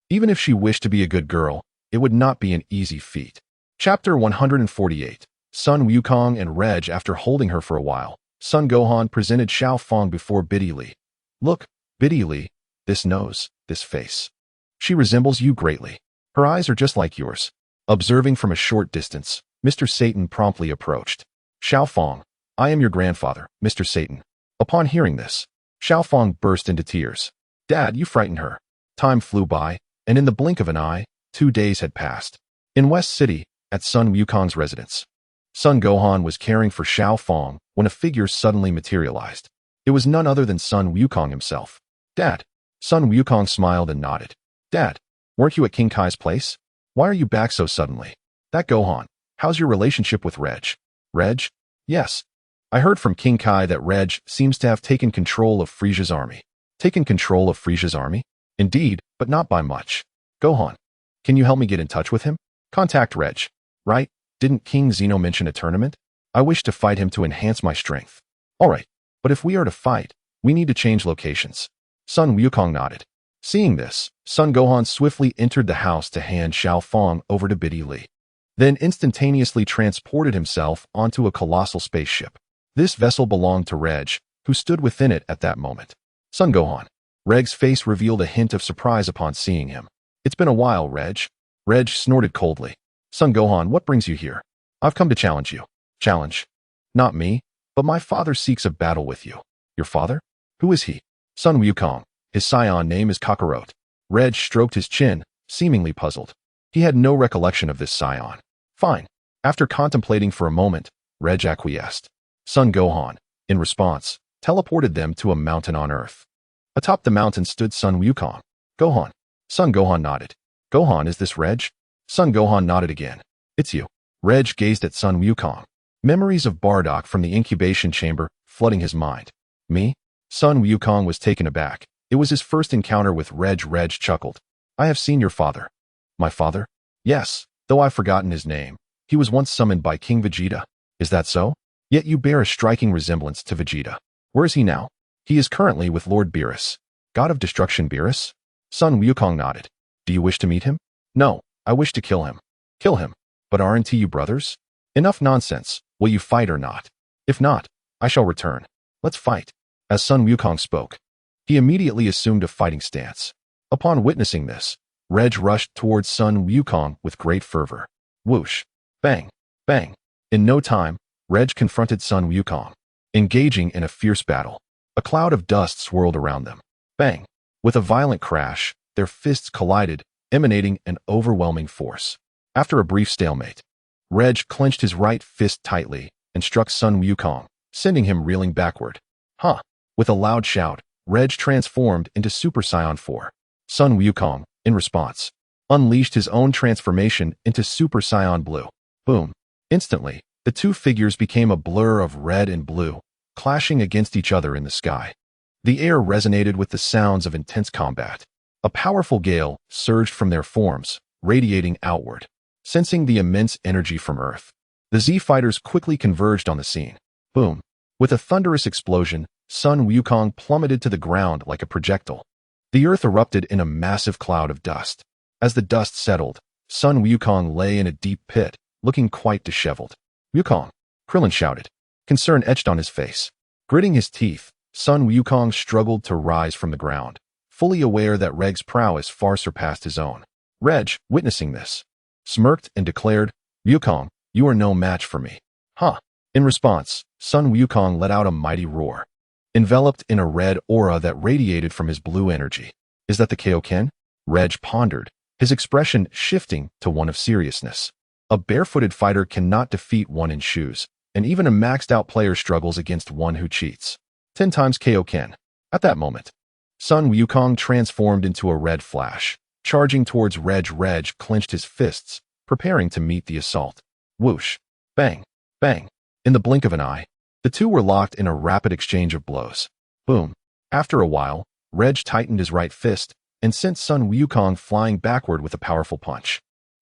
Even if she wished to be a good girl, it would not be an easy feat. Chapter 148. Son Wukong and Reg. After holding her for a while, Son Gohan presented Xiao Fong before Biddy Li. Look, Biddy Li, this nose, this face. She resembles you greatly. Her eyes are just like yours. Observing from a short distance, Mr. Satan promptly approached. Xiao Fong, I am your grandfather, Mr. Satan. Upon hearing this, Xiao Fong burst into tears. Dad, you frightened her. Time flew by, and in the blink of an eye, 2 days had passed. In West City, at Son Wukong's residence, Son Gohan was caring for Xiao Fong when a figure suddenly materialized. It was none other than Son Wukong himself. Dad. Son Wukong smiled and nodded. Dad, weren't you at King Kai's place? Why are you back so suddenly? That Gohan. How's your relationship with Reg? Reg? Yes. I heard from King Kai that Reg seems to have taken control of Frisia's army. Taken control of Frisia's army? Indeed, but not by much. Gohan, can you help me get in touch with him? Contact Reg. Right? Didn't King Zeno mention a tournament? I wish to fight him to enhance my strength. Alright, but if we are to fight, we need to change locations. Son Wukong nodded. Seeing this, Son Gohan swiftly entered the house to hand Xiao Fong over to Biddy Li, then instantaneously transported himself onto a colossal spaceship. This vessel belonged to Reg, who stood within it at that moment. Son Gohan. Reg's face revealed a hint of surprise upon seeing him. It's been a while, Reg. Reg snorted coldly. Son Gohan, what brings you here? I've come to challenge you. Challenge? Not me, but my father seeks a battle with you. Your father? Who is he? Son Wukong. His Saiyan name is Kakarot. Reg stroked his chin, seemingly puzzled. He had no recollection of this Saiyan. Fine. After contemplating for a moment, Reg acquiesced. Son Gohan, in response, teleported them to a mountain on Earth. Atop the mountain stood Son Wukong. Gohan. Son Gohan nodded. Gohan, is this Reg? Son Gohan nodded again. It's you. Reg gazed at Son Wukong. Memories of Bardock from the incubation chamber flooding his mind. Me? Son Wukong was taken aback. It was his first encounter with Reg. Reg chuckled. I have seen your father. My father? Yes, though I've forgotten his name. He was once summoned by King Vegeta. Is that so? Yet you bear a striking resemblance to Vegeta. Where is he now? He is currently with Lord Beerus. God of Destruction Beerus? Son Wukong nodded. Do you wish to meet him? No, I wish to kill him. Kill him. But aren't you brothers? Enough nonsense. Will you fight or not? If not, I shall return. Let's fight. As Son Wukong spoke, he immediately assumed a fighting stance. Upon witnessing this, Reg rushed towards Son Wukong with great fervor. Whoosh. Bang. Bang. In no time, Reg confronted Son Wukong, engaging in a fierce battle. A cloud of dust swirled around them. Bang. With a violent crash, their fists collided, emanating an overwhelming force. After a brief stalemate, Reg clenched his right fist tightly and struck Son Wukong, sending him reeling backward. Huh. With a loud shout, Reg transformed into Super Saiyan 4. Son Wukong, in response, unleashed his own transformation into Super Saiyan Blue. Boom. Instantly, The two figures became a blur of red and blue, clashing against each other in the sky. The air resonated with the sounds of intense combat. A powerful gale surged from their forms, radiating outward. Sensing the immense energy from Earth, the Z-fighters quickly converged on the scene. Boom! With a thunderous explosion, Son Wukong plummeted to the ground like a projectile. The Earth erupted in a massive cloud of dust. As the dust settled, Son Wukong lay in a deep pit, looking quite disheveled. "Wukong!" Krillin shouted. Concern etched on his face. Gritting his teeth, Son Wukong struggled to rise from the ground, fully aware that Reg's prowess far surpassed his own. Reg, witnessing this, smirked and declared, "Wukong, you are no match for me." Huh. In response, Son Wukong let out a mighty roar, enveloped in a red aura that radiated from his blue energy. "Is that the Kaioken?" Reg pondered, his expression shifting to one of seriousness. A barefooted fighter cannot defeat one in shoes, and even a maxed-out player struggles against one who cheats. 10 times Kaioken. At that moment, Son Wukong transformed into a red flash. Charging towards Reg, Reg clenched his fists, preparing to meet the assault. Whoosh! Bang! Bang! In the blink of an eye, the two were locked in a rapid exchange of blows. Boom! After a while, Reg tightened his right fist and sent Son Wukong flying backward with a powerful punch.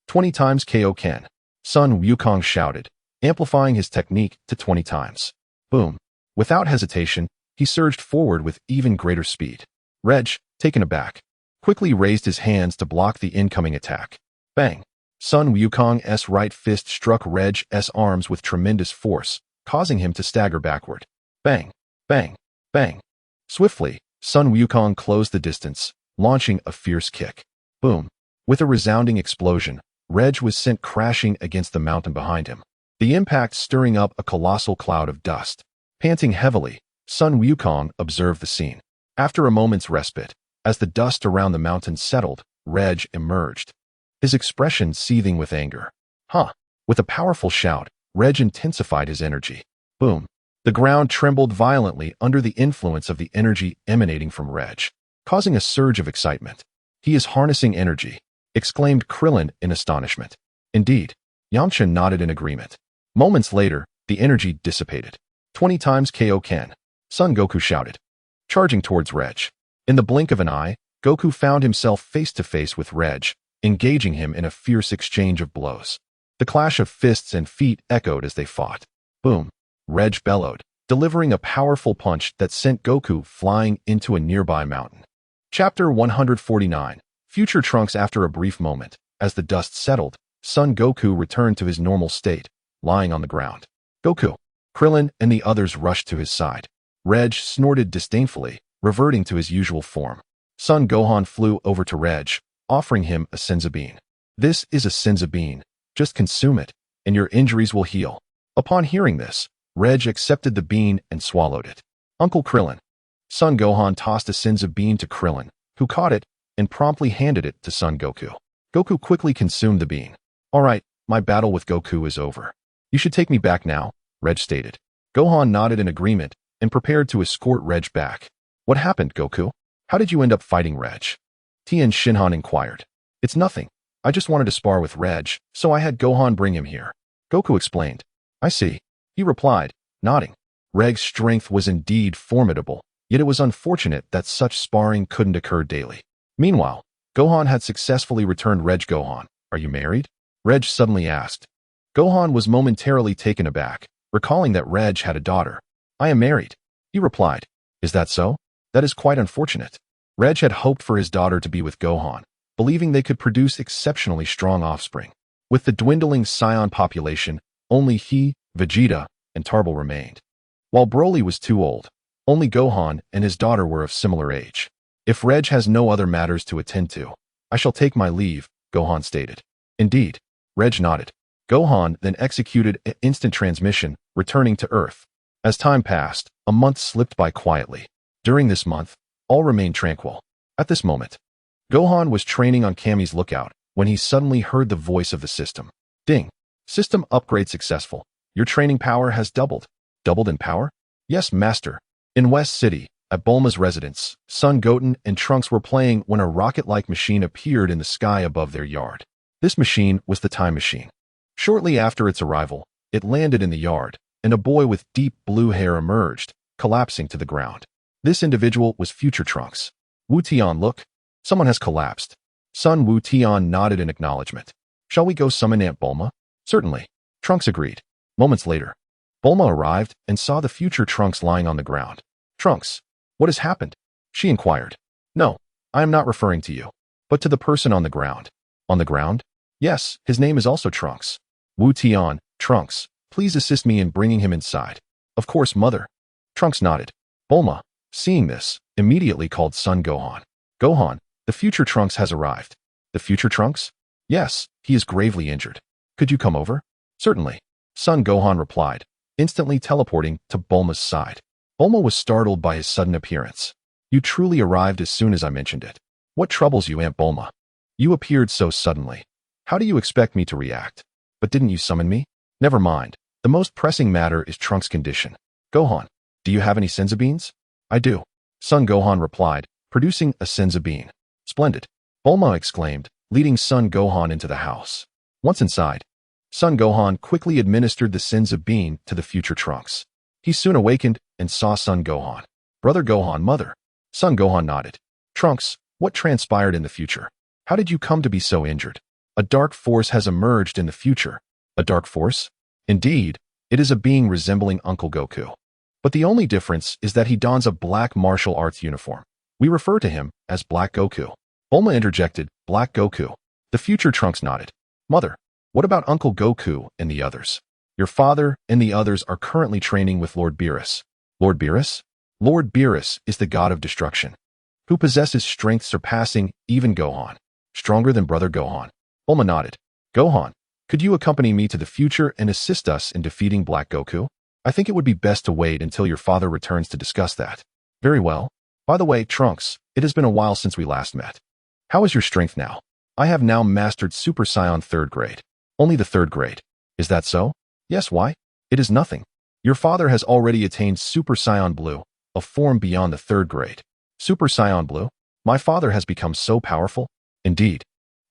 20 times Kaioken. Son Wukong shouted, amplifying his technique to 20 times. Boom! Without hesitation, he surged forward with even greater speed. Reg, taken aback, quickly raised his hands to block the incoming attack. Bang! Son Wukong's right fist struck Reg's arms with tremendous force, causing him to stagger backward. Bang! Bang! Bang! Swiftly, Son Wukong closed the distance, launching a fierce kick. Boom! With a resounding explosion, Reg was sent crashing against the mountain behind him, the impact stirring up a colossal cloud of dust. Panting heavily, Son Wukong observed the scene. After a moment's respite, as the dust around the mountain settled, Reg emerged, his expression seething with anger. Huh! With a powerful shout, Reg intensified his energy. Boom! The ground trembled violently under the influence of the energy emanating from Reg, causing a surge of excitement. "He is harnessing energy," exclaimed Krillin in astonishment. Indeed, Yamcha nodded in agreement. Moments later, the energy dissipated. 20 times Kaioken. Son Goku shouted, charging towards Reg. In the blink of an eye, Goku found himself face to face with Reg, engaging him in a fierce exchange of blows. The clash of fists and feet echoed as they fought. Boom! Reg bellowed, delivering a powerful punch that sent Goku flying into a nearby mountain. Chapter 149. Future Trunks. After a brief moment, as the dust settled, Son Goku returned to his normal state, lying on the ground. "Goku!" Krillin and the others rushed to his side. Reg snorted disdainfully, reverting to his usual form. Son Gohan flew over to Reg, offering him a senzu bean. "This is a senzu bean. Just consume it, and your injuries will heal." Upon hearing this, Reg accepted the bean and swallowed it. "Uncle Krillin." Son Gohan tossed a senzu bean to Krillin, who caught it and promptly handed it to Son Goku. Goku quickly consumed the bean. "All right, my battle with Goku is over. You should take me back now," Reg stated. Gohan nodded in agreement and prepared to escort Reg back. "What happened, Goku? How did you end up fighting Reg?" Tien Shinhan inquired. "It's nothing. I just wanted to spar with Reg, so I had Gohan bring him here." Goku explained. "I see," he replied, nodding. Reg's strength was indeed formidable, yet it was unfortunate that such sparring couldn't occur daily. Meanwhile, Gohan had successfully returned. "Reg Gohan, are you married?" Reg suddenly asked. Gohan was momentarily taken aback, recalling that Reg had a daughter. "I am married," he replied. "Is that so? That is quite unfortunate." Reg had hoped for his daughter to be with Gohan, believing they could produce exceptionally strong offspring. With the dwindling scion population, only he, Vegeta, and Tarbell remained. While Broly was too old, only Gohan and his daughter were of similar age. "If Reg has no other matters to attend to, I shall take my leave," Gohan stated. "Indeed," Reg nodded. Gohan then executed an instant transmission, returning to Earth. As time passed, a month slipped by quietly. During this month, all remained tranquil. At this moment, Gohan was training on Kami's lookout when he suddenly heard the voice of the system. "Ding! System upgrade successful. Your training power has doubled." "Doubled in power?" "Yes, Master." In West City, at Bulma's residence, Son Goten and Trunks were playing when a rocket-like machine appeared in the sky above their yard. This machine was the time machine. Shortly after its arrival, It landed in the yard, and a boy with deep blue hair emerged, collapsing to the ground. This individual was future Trunks. Wu Tian, look. Someone has collapsed. Son Wu Tian nodded in acknowledgement. Shall we go summon Aunt Bulma? Certainly. Trunks agreed. Moments later, Bulma arrived and saw the future Trunks lying on the ground. Trunks, what has happened? She inquired. No, I am not referring to you, but to the person on the ground. On the ground? Yes, his name is also Trunks. Wu Tian, Trunks, please assist me in bringing him inside. Of course, mother. Trunks nodded. Bulma, seeing this, immediately called Son Gohan. Gohan, the future Trunks has arrived. The future Trunks? Yes, he is gravely injured. Could you come over? Certainly. Son Gohan replied, instantly teleporting to Bulma's side. Bulma was startled by his sudden appearance. You truly arrived as soon as I mentioned it. What troubles you, Aunt Bulma? You appeared so suddenly. How do you expect me to react? But didn't you summon me? Never mind. The most pressing matter is Trunks' condition. Gohan, do you have any senzu beans? I do. Son Gohan replied, producing a senzu bean. Splendid. Bulma exclaimed, leading Son Gohan into the house. Once inside, Son Gohan quickly administered the senzu bean to the future Trunks. He soon awakened and saw Son Gohan. Brother Gohan, mother. Son Gohan nodded. Trunks, what transpired in the future? How did you come to be so injured? A dark force has emerged in the future. A dark force? Indeed, it is a being resembling Uncle Goku. But the only difference is that he dons a black martial arts uniform. We refer to him as Black Goku. Bulma interjected, Black Goku. The future Trunks nodded. Mother, what about Uncle Goku and the others? Your father and the others are currently training with Lord Beerus. Lord Beerus? Lord Beerus is the god of destruction, who possesses strength surpassing even Gohan. Stronger than Brother Gohan. Bulma nodded. Gohan, could you accompany me to the future and assist us in defeating Black Goku? I think it would be best to wait until your father returns to discuss that. Very well. By the way, Trunks, it has been a while since we last met. How is your strength now? I have now mastered Super Saiyan 3rd grade. Only the 3rd grade. Is that so? Yes, why? It is nothing. Your father has already attained Super Saiyan Blue, a form beyond the 3rd grade. Super Saiyan Blue? My father has become so powerful? Indeed.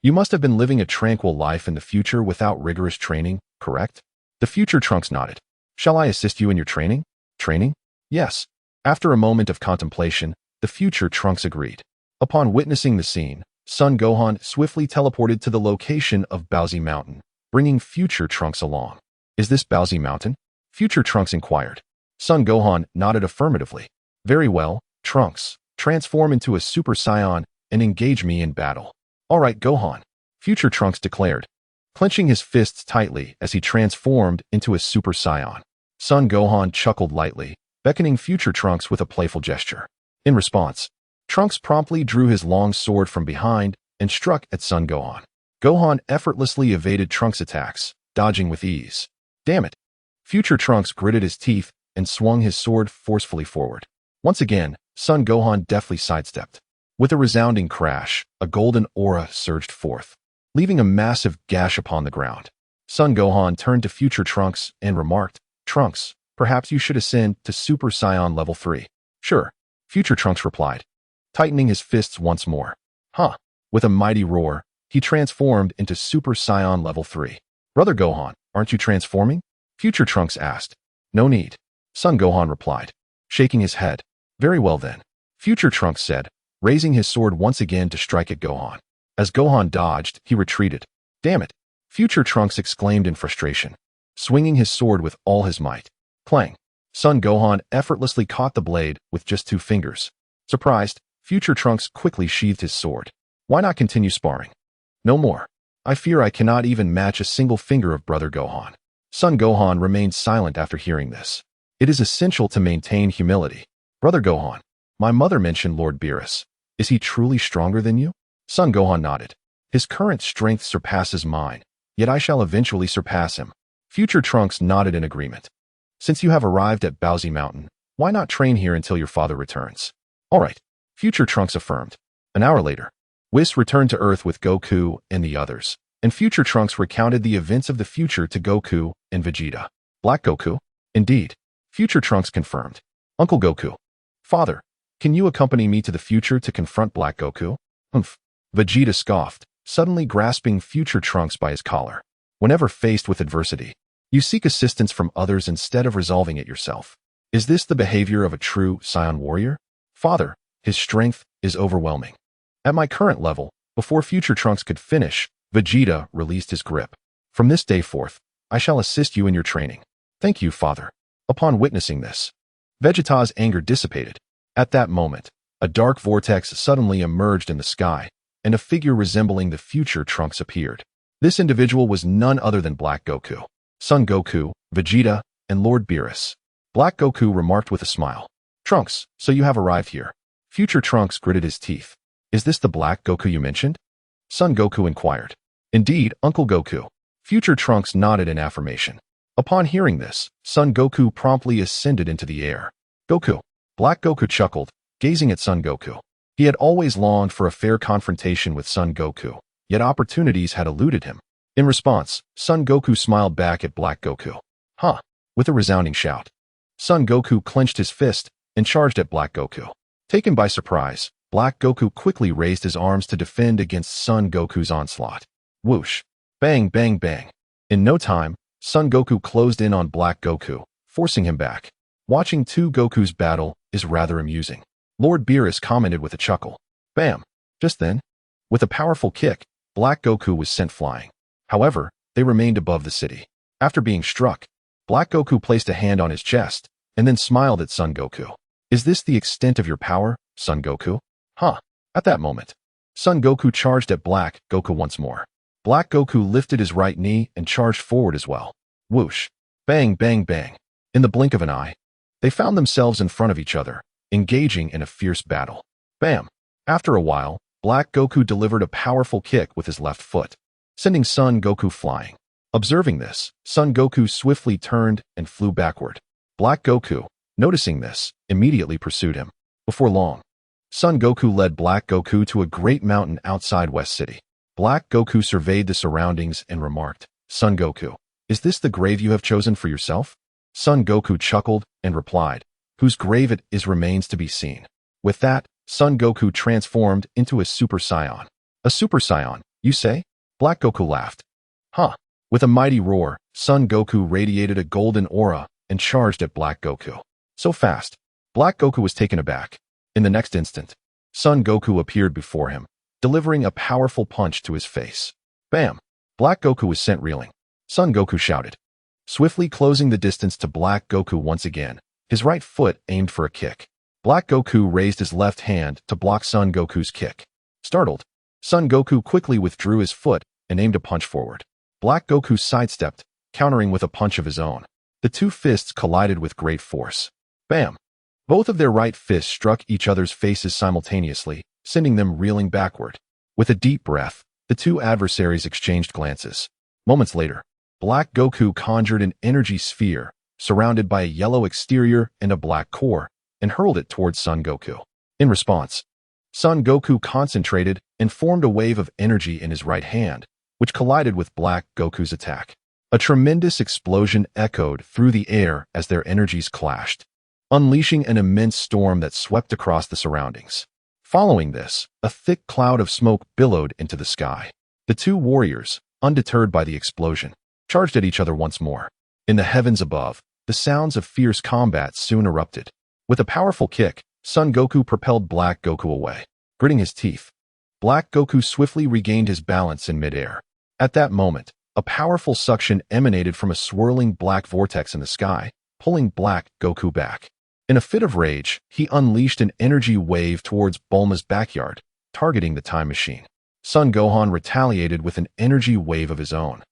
You must have been living a tranquil life in the future without rigorous training, correct? The future Trunks nodded. Shall I assist you in your training? Training? Yes. After a moment of contemplation, the future Trunks agreed. Upon witnessing the scene, Son Gohan swiftly teleported to the location of Baozi Mountain, bringing future Trunks along. Is this Baozi Mountain? Future Trunks inquired. Son Gohan nodded affirmatively. Very well, Trunks. Transform into a Super Saiyan and engage me in battle. All right, Gohan. Future Trunks declared, clenching his fists tightly as he transformed into a Super Saiyan. Son Gohan chuckled lightly, beckoning future Trunks with a playful gesture. In response, Trunks promptly drew his long sword from behind and struck at Son Gohan. Gohan effortlessly evaded Trunks' attacks, dodging with ease. Damn it! Future Trunks gritted his teeth and swung his sword forcefully forward. Once again, Son Gohan deftly sidestepped. With a resounding crash, a golden aura surged forth, leaving a massive gash upon the ground. Son Gohan turned to future Trunks and remarked, Trunks, perhaps you should ascend to Super Saiyan level 3. Sure, future Trunks replied, tightening his fists once more. Huh. With a mighty roar, he transformed into Super Saiyan level 3. Brother Gohan, aren't you transforming? Future Trunks asked. No need. Son Gohan replied, shaking his head. Very well then. Future Trunks said, raising his sword once again to strike at Gohan. As Gohan dodged, he retreated. Damn it! Future Trunks exclaimed in frustration, swinging his sword with all his might. Clang! Son Gohan effortlessly caught the blade with just 2 fingers. Surprised, Future Trunks quickly sheathed his sword. Why not continue sparring? No more. I fear I cannot even match a single finger of Brother Gohan. Son Gohan remained silent after hearing this. It is essential to maintain humility. Brother Gohan, my mother mentioned Lord Beerus. Is he truly stronger than you? Son Gohan nodded. His current strength surpasses mine, yet I shall eventually surpass him. Future Trunks nodded in agreement. Since you have arrived at Baozi Mountain, why not train here until your father returns? All right, Future Trunks affirmed. An hour later, Whis returned to Earth with Goku and the others, and Future Trunks recounted the events of the future to Goku and Vegeta. Black Goku? Indeed. Future Trunks confirmed. Uncle Goku. Father, can you accompany me to the future to confront Black Goku? Humph. Vegeta scoffed, suddenly grasping Future Trunks by his collar. Whenever faced with adversity, You seek assistance from others instead of resolving it yourself. Is this the behavior of a true Saiyan warrior? Father, his strength is overwhelming. At my current level, before future Trunks could finish, Vegeta released his grip. From this day forth, I shall assist you in your training. Thank you, Father. Upon witnessing this, Vegeta's anger dissipated. At that moment, a dark vortex suddenly emerged in the sky, and a figure resembling the future Trunks appeared. This individual was none other than Black Goku. Son Goku, Vegeta, and Lord Beerus. Black Goku remarked with a smile. Trunks, so you have arrived here. Future Trunks gritted his teeth. Is this the Black Goku you mentioned? Son Goku inquired. Indeed, Uncle Goku. Future Trunks nodded in affirmation. Upon hearing this, Son Goku promptly ascended into the air. Goku. Black Goku chuckled, gazing at Son Goku. He had always longed for a fair confrontation with Son Goku, yet opportunities had eluded him. In response, Son Goku smiled back at Black Goku. Huh. With a resounding shout. Son Goku clenched his fist and charged at Black Goku. Taken by surprise, Black Goku quickly raised his arms to defend against Son Goku's onslaught. Whoosh. Bang, bang, bang. In no time, Son Goku closed in on Black Goku, forcing him back. Watching two Gokus battle is rather amusing. Lord Beerus commented with a chuckle. Bam. Just then, with a powerful kick, Black Goku was sent flying. However, they remained above the city. After being struck, Black Goku placed a hand on his chest, and then smiled at Son Goku. Is this the extent of your power, Son Goku? Huh. At that moment, Son Goku charged at Black Goku once more. Black Goku lifted his right knee and charged forward as well. Whoosh. Bang, bang, bang. In the blink of an eye, they found themselves in front of each other, engaging in a fierce battle. Bam. After a while, Black Goku delivered a powerful kick with his left foot, sending Son Goku flying. Observing this, Son Goku swiftly turned and flew backward. Black Goku, noticing this, immediately pursued him. Before long, Son Goku led Black Goku to a great mountain outside West City. Black Goku surveyed the surroundings and remarked, Son Goku, is this the grave you have chosen for yourself? Son Goku chuckled and replied, whose grave it is remains to be seen. With that, Son Goku transformed into a Super Saiyan. A Super Saiyan, you say? Black Goku laughed. Huh. With a mighty roar, Son Goku radiated a golden aura and charged at Black Goku. So fast, Black Goku was taken aback. In the next instant, Son Goku appeared before him, delivering a powerful punch to his face. Bam! Black Goku was sent reeling. Son Goku shouted, swiftly closing the distance to Black Goku once again, his right foot aimed for a kick. Black Goku raised his left hand to block Son Goku's kick. Startled, Son Goku quickly withdrew his foot and aimed a punch forward. Black Goku sidestepped, countering with a punch of his own. The two fists collided with great force. Bam! Both of their right fists struck each other's faces simultaneously, sending them reeling backward. With a deep breath, the two adversaries exchanged glances. Moments later, Black Goku conjured an energy sphere, surrounded by a yellow exterior and a black core, and hurled it towards Son Goku. In response, Son Goku concentrated and formed a wave of energy in his right hand, which collided with Black Goku's attack. A tremendous explosion echoed through the air as their energies clashed, unleashing an immense storm that swept across the surroundings. Following this, a thick cloud of smoke billowed into the sky. The two warriors, undeterred by the explosion, charged at each other once more. In the heavens above, the sounds of fierce combat soon erupted. With a powerful kick, Son Goku propelled Black Goku away. Gritting his teeth, Black Goku swiftly regained his balance in midair. At that moment, a powerful suction emanated from a swirling black vortex in the sky, pulling Black Goku back. In a fit of rage, he unleashed an energy wave towards Bulma's backyard, targeting the time machine. Son Gohan retaliated with an energy wave of his own,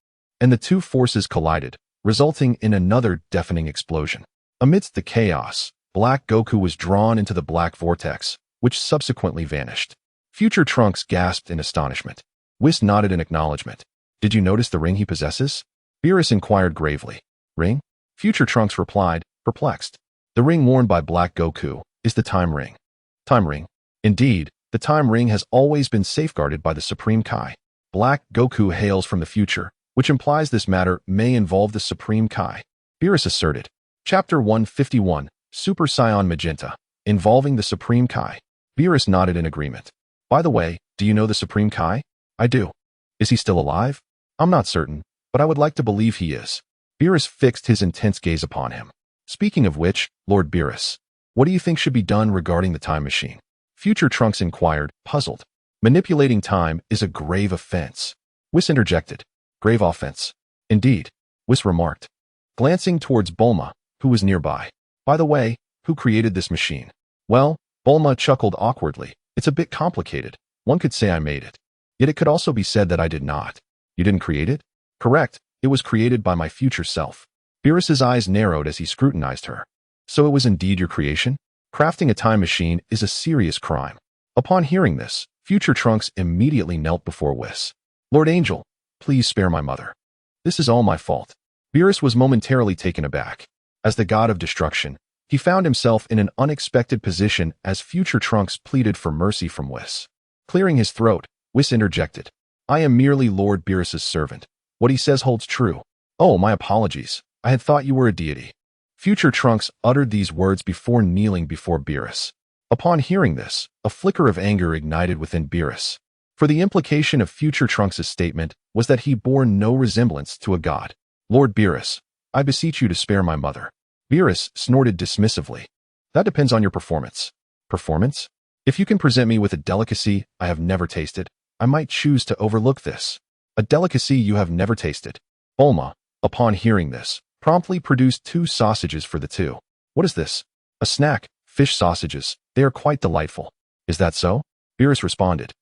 and the two forces collided, resulting in another deafening explosion. Amidst the chaos, Black Goku was drawn into the black vortex, which subsequently vanished. Future Trunks gasped in astonishment. Whis nodded in acknowledgement. Did you notice the ring he possesses? Beerus inquired gravely. Ring? Future Trunks replied, perplexed. The ring worn by Black Goku is the Time Ring. Time Ring. Indeed, the Time Ring has always been safeguarded by the Supreme Kai. Black Goku hails from the future, which implies this matter may involve the Supreme Kai. Beerus asserted. Chapter 151, Super Saiyan Magenta, involving the Supreme Kai. Beerus nodded in agreement. By the way, do you know the Supreme Kai? I do. Is he still alive? I'm not certain, but I would like to believe he is. Beerus fixed his intense gaze upon him. Speaking of which, Lord Beerus, what do you think should be done regarding the time machine? Future Trunks inquired, puzzled. Manipulating time is a grave offense. Whis interjected. Grave offense. Indeed, Whis remarked, glancing towards Bulma, who was nearby. By the way, who created this machine? Well, Bulma chuckled awkwardly. It's a bit complicated. One could say I made it. Yet it could also be said that I did not. You didn't create it? Correct. It was created by my future self. Beerus's eyes narrowed as he scrutinized her. So it was indeed your creation? Crafting a time machine is a serious crime. Upon hearing this, Future Trunks immediately knelt before Whis. Lord Angel, please spare my mother. This is all my fault. Beerus was momentarily taken aback. As the god of destruction, he found himself in an unexpected position as Future Trunks pleaded for mercy from Whis. Clearing his throat, Whis interjected. I am merely Lord Beerus's servant. What he says holds true. Oh, my apologies. I had thought you were a deity. Future Trunks uttered these words before kneeling before Beerus. Upon hearing this, a flicker of anger ignited within Beerus. For the implication of Future Trunks' statement was that he bore no resemblance to a god. Lord Beerus, I beseech you to spare my mother. Beerus snorted dismissively. That depends on your performance. Performance? If you can present me with a delicacy I have never tasted, I might choose to overlook this. A delicacy you have never tasted. Bulma, upon hearing this, promptly produced 2 sausages for the two. What is this? A snack, fish sausages. They are quite delightful. Is that so? Beerus responded,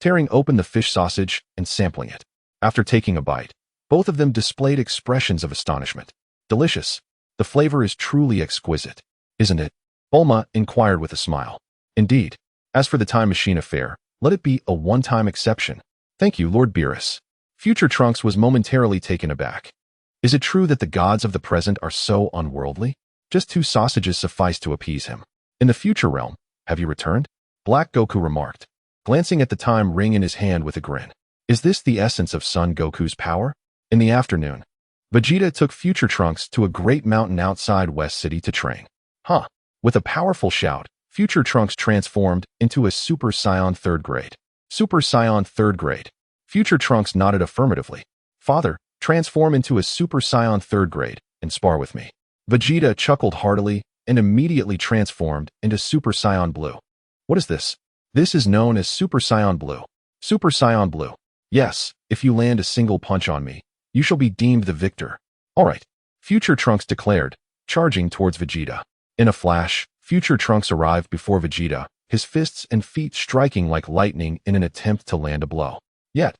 tearing open the fish sausage and sampling it. After taking a bite, both of them displayed expressions of astonishment. Delicious. The flavor is truly exquisite, isn't it? Bulma inquired with a smile. Indeed. As for the time machine affair, let it be a one-time exception. Thank you, Lord Beerus. Future Trunks was momentarily taken aback. Is it true that the gods of the present are so unworldly? Just 2 sausages suffice to appease him. In the future realm, have you returned? Black Goku remarked, glancing at the time ring in his hand with a grin. Is this the essence of Son Goku's power? In the afternoon, Vegeta took Future Trunks to a great mountain outside West City to train. With a powerful shout, Future Trunks transformed into a Super Saiyan 3rd grade. Super Saiyan 3rd grade. Future Trunks nodded affirmatively. Father, transform into a Super Saiyan 3rd grade and spar with me. Vegeta chuckled heartily and immediately transformed into Super Saiyan Blue. What is this? This is known as Super Saiyan Blue. Super Saiyan Blue. Yes, if you land a single punch on me, you shall be deemed the victor. Alright, Future Trunks declared, charging towards Vegeta. In a flash, Future Trunks arrived before Vegeta, his fists and feet striking like lightning in an attempt to land a blow. Yet,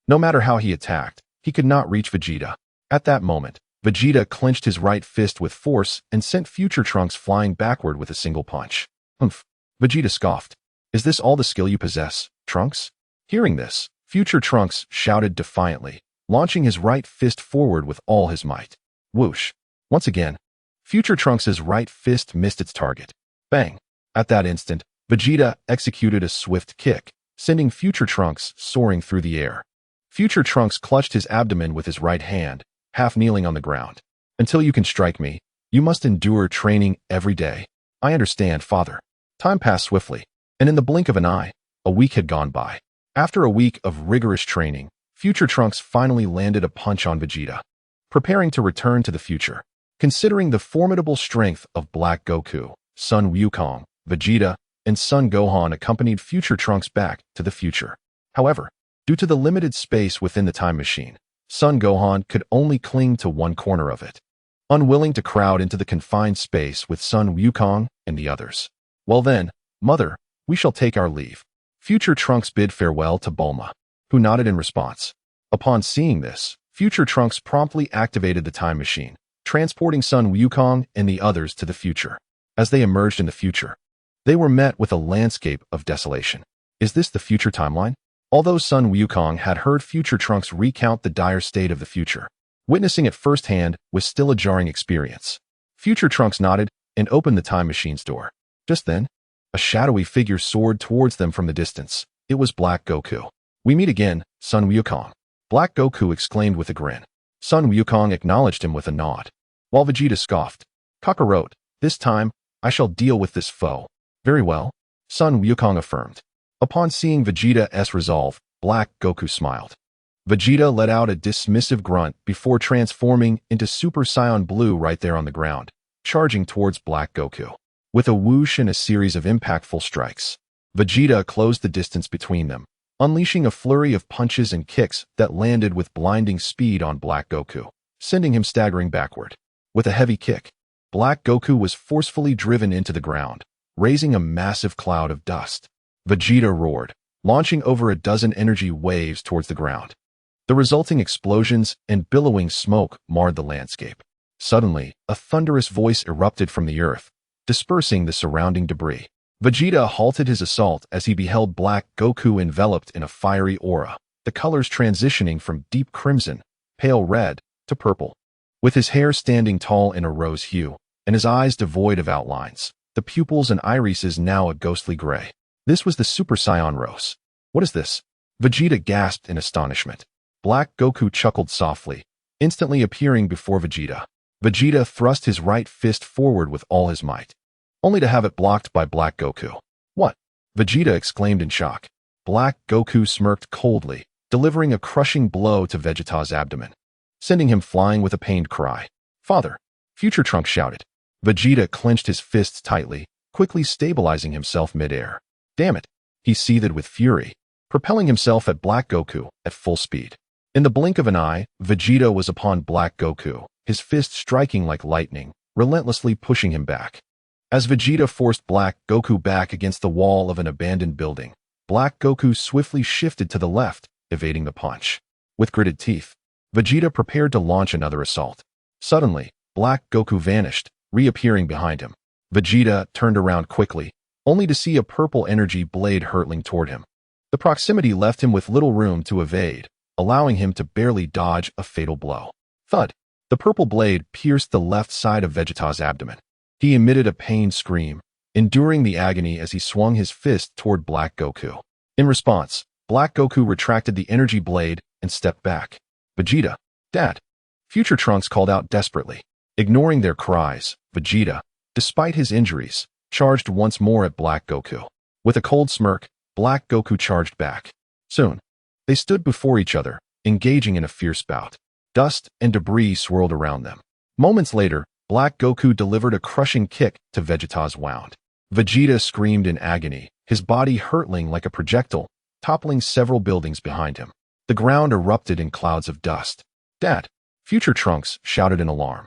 no matter how he attacked, he could not reach Vegeta. At that moment, Vegeta clenched his right fist with force and sent Future Trunks flying backward with a single punch. Humph. Vegeta scoffed. Is this all the skill you possess, Trunks? Hearing this, Future Trunks shouted defiantly, launching his right fist forward with all his might. Whoosh. Once again, Future Trunks' right fist missed its target. Bang. At that instant, Vegeta executed a swift kick, sending Future Trunks soaring through the air. Future Trunks clutched his abdomen with his right hand, half kneeling on the ground. Until you can strike me, you must endure training every day. I understand, Father. Time passed swiftly, and in the blink of an eye, a week had gone by. After a week of rigorous training, Future Trunks finally landed a punch on Vegeta. Preparing to return to the future, considering the formidable strength of Black Goku, Son Wukong, Vegeta, and Son Gohan accompanied Future Trunks back to the future. However, due to the limited space within the time machine, Son Gohan could only cling to one corner of it, unwilling to crowd into the confined space with Son Wukong and the others. Well then, Mother, we shall take our leave. Future Trunks bid farewell to Bulma, who nodded in response. Upon seeing this, Future Trunks promptly activated the time machine, transporting Son Wukong and the others to the future. As they emerged in the future, they were met with a landscape of desolation. Is this the future timeline? Although Son Wukong had heard Future Trunks recount the dire state of the future, witnessing it firsthand was still a jarring experience. Future Trunks nodded and opened the time machine's door. Just then, a shadowy figure soared towards them from the distance. It was Black Goku. We meet again, Son Wukong. Black Goku exclaimed with a grin. Son Wukong acknowledged him with a nod, while Vegeta scoffed. Kakarot, this time, I shall deal with this foe. Very well, Son Wukong affirmed. Upon seeing Vegeta's resolve, Black Goku smiled. Vegeta let out a dismissive grunt before transforming into Super Saiyan Blue right there on the ground, charging towards Black Goku. With a whoosh and a series of impactful strikes, Vegeta closed the distance between them, unleashing a flurry of punches and kicks that landed with blinding speed on Black Goku, sending him staggering backward. With a heavy kick, Black Goku was forcefully driven into the ground, raising a massive cloud of dust. Vegeta roared, launching over a dozen energy waves towards the ground. The resulting explosions and billowing smoke marred the landscape. Suddenly, a thunderous voice erupted from the earth, dispersing the surrounding debris. Vegeta halted his assault as he beheld Black Goku enveloped in a fiery aura, the colors transitioning from deep crimson, pale red, to purple. With his hair standing tall in a rose hue, and his eyes devoid of outlines, the pupils and irises now a ghostly gray. This was the Super Saiyan Rose. What is this? Vegeta gasped in astonishment. Black Goku chuckled softly, instantly appearing before Vegeta. Vegeta thrust his right fist forward with all his might, only to have it blocked by Black Goku. What? Vegeta exclaimed in shock. Black Goku smirked coldly, delivering a crushing blow to Vegeta's abdomen, sending him flying with a pained cry. Father! Future Trunks shouted. Vegeta clenched his fists tightly, quickly stabilizing himself mid-air. Damn it! He seethed with fury, propelling himself at Black Goku at full speed. In the blink of an eye, Vegeta was upon Black Goku, his fist striking like lightning, relentlessly pushing him back. As Vegeta forced Black Goku back against the wall of an abandoned building, Black Goku swiftly shifted to the left, evading the punch. With gritted teeth, Vegeta prepared to launch another assault. Suddenly, Black Goku vanished, reappearing behind him. Vegeta turned around quickly, only to see a purple energy blade hurtling toward him. The proximity left him with little room to evade, allowing him to barely dodge a fatal blow. Thud! The purple blade pierced the left side of Vegeta's abdomen. He emitted a pained scream, enduring the agony as he swung his fist toward Black Goku. In response, Black Goku retracted the energy blade and stepped back. Vegeta! Dad! Future Trunks called out desperately. Ignoring their cries, Vegeta, despite his injuries, charged once more at Black Goku. With a cold smirk, Black Goku charged back. Soon, they stood before each other, engaging in a fierce bout. Dust and debris swirled around them. Moments later, Black Goku delivered a crushing kick to Vegeta's wound. Vegeta screamed in agony, his body hurtling like a projectile, toppling several buildings behind him. The ground erupted in clouds of dust. Dad! Future Trunks shouted in alarm.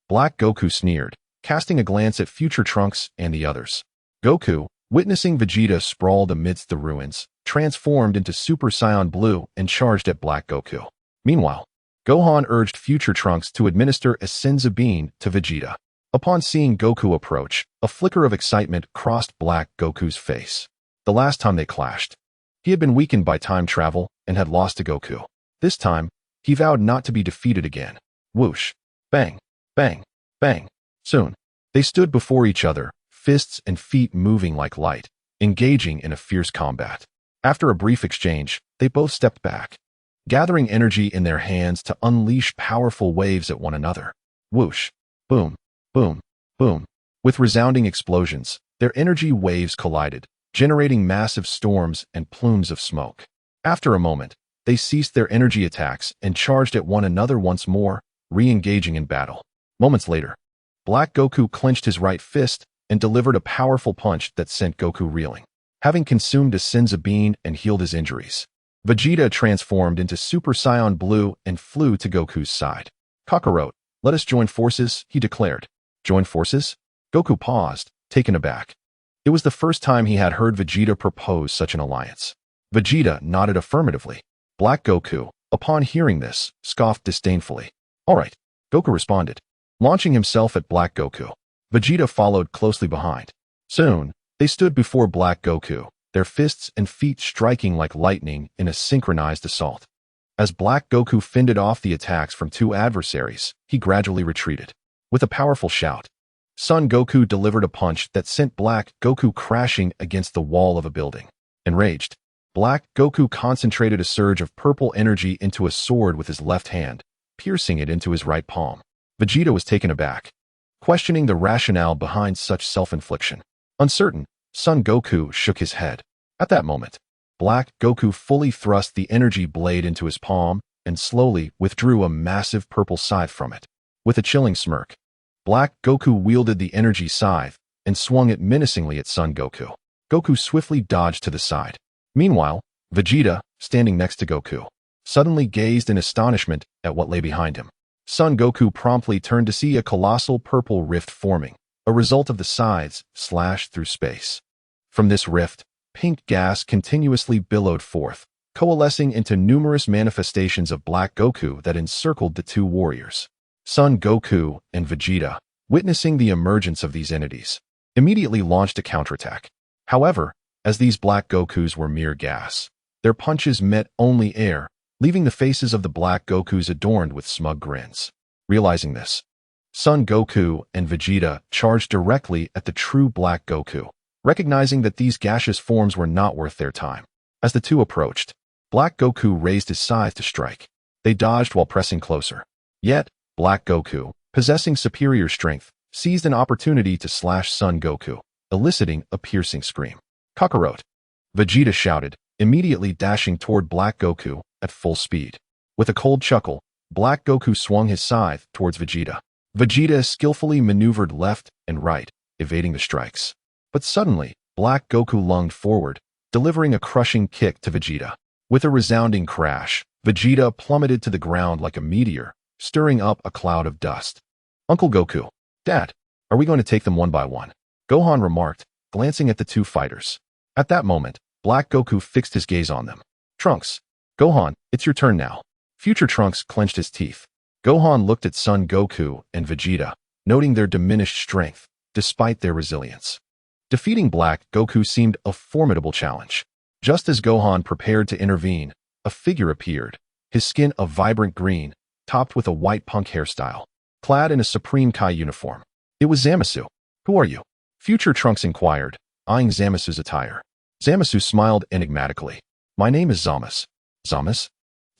Black Goku sneered, casting a glance at Future Trunks and the others. Goku, witnessing Vegeta sprawled amidst the ruins, transformed into Super Saiyan Blue and charged at Black Goku. Meanwhile, Gohan urged Future Trunks to administer a Senzu Bean to Vegeta. Upon seeing Goku approach, a flicker of excitement crossed Black Goku's face. The last time they clashed, he had been weakened by time travel and had lost to Goku. This time, he vowed not to be defeated again. Whoosh! Bang! Bang! Bang! Soon, they stood before each other, fists and feet moving like light, engaging in a fierce combat. After a brief exchange, they both stepped back, gathering energy in their hands to unleash powerful waves at one another. Whoosh! Boom! Boom! Boom! With resounding explosions, their energy waves collided, generating massive storms and plumes of smoke. After a moment, they ceased their energy attacks and charged at one another once more, re-engaging in battle. Moments later, Black Goku clenched his right fist and delivered a powerful punch that sent Goku reeling. Having consumed a Senzu Bean and healed his injuries, Vegeta transformed into Super Saiyan Blue and flew to Goku's side. Kakarot, let us join forces, he declared. Join forces? Goku paused, taken aback. It was the first time he had heard Vegeta propose such an alliance. Vegeta nodded affirmatively. Black Goku, upon hearing this, scoffed disdainfully. All right, Goku responded, launching himself at Black Goku. Vegeta followed closely behind. Soon, they stood before Black Goku, their fists and feet striking like lightning in a synchronized assault. As Black Goku fended off the attacks from two adversaries, he gradually retreated. With a powerful shout, Son Goku delivered a punch that sent Black Goku crashing against the wall of a building. Enraged, Black Goku concentrated a surge of purple energy into a sword with his left hand, piercing it into his right palm. Vegeta was taken aback, questioning the rationale behind such self-infliction. Uncertain, Son Goku shook his head. At that moment, Black Goku fully thrust the energy blade into his palm, and slowly withdrew a massive purple scythe from it. With a chilling smirk, Black Goku wielded the energy scythe and swung it menacingly at Son Goku. Goku swiftly dodged to the side. Meanwhile, Vegeta, standing next to Goku, suddenly gazed in astonishment at what lay behind him. Son Goku promptly turned to see a colossal purple rift forming, a result of the scythes slashed through space. From this rift, pink gas continuously billowed forth, coalescing into numerous manifestations of Black Goku that encircled the two warriors. Son Goku and Vegeta, witnessing the emergence of these entities, immediately launched a counterattack. However, as these Black Gokus were mere gas, their punches met only air, leaving the faces of the Black Gokus adorned with smug grins. Realizing this, Son Goku and Vegeta charged directly at the true Black Goku, recognizing that these gaseous forms were not worth their time. As the two approached, Black Goku raised his scythe to strike. They dodged while pressing closer. Yet, Black Goku, possessing superior strength, seized an opportunity to slash Son Goku, eliciting a piercing scream. "Kakarot!" Vegeta shouted, immediately dashing toward Black Goku at full speed. With a cold chuckle, Black Goku swung his scythe towards Vegeta. Vegeta skillfully maneuvered left and right, evading the strikes. But suddenly, Black Goku lunged forward, delivering a crushing kick to Vegeta. With a resounding crash, Vegeta plummeted to the ground like a meteor, stirring up a cloud of dust. "Uncle Goku, Dad, are we going to take them one by one?" Gohan remarked, glancing at the two fighters. At that moment, Black Goku fixed his gaze on them. "Trunks, Gohan, it's your turn now." Future Trunks clenched his teeth. Gohan looked at Son Goku and Vegeta, noting their diminished strength, despite their resilience. Defeating Black Goku seemed a formidable challenge. Just as Gohan prepared to intervene, a figure appeared, his skin a vibrant green, topped with a white punk hairstyle, clad in a Supreme Kai uniform. It was Zamasu. "Who are you?" Future Trunks inquired, eyeing Zamasu's attire. Zamasu smiled enigmatically. "My name is Zamas." "Zamas?"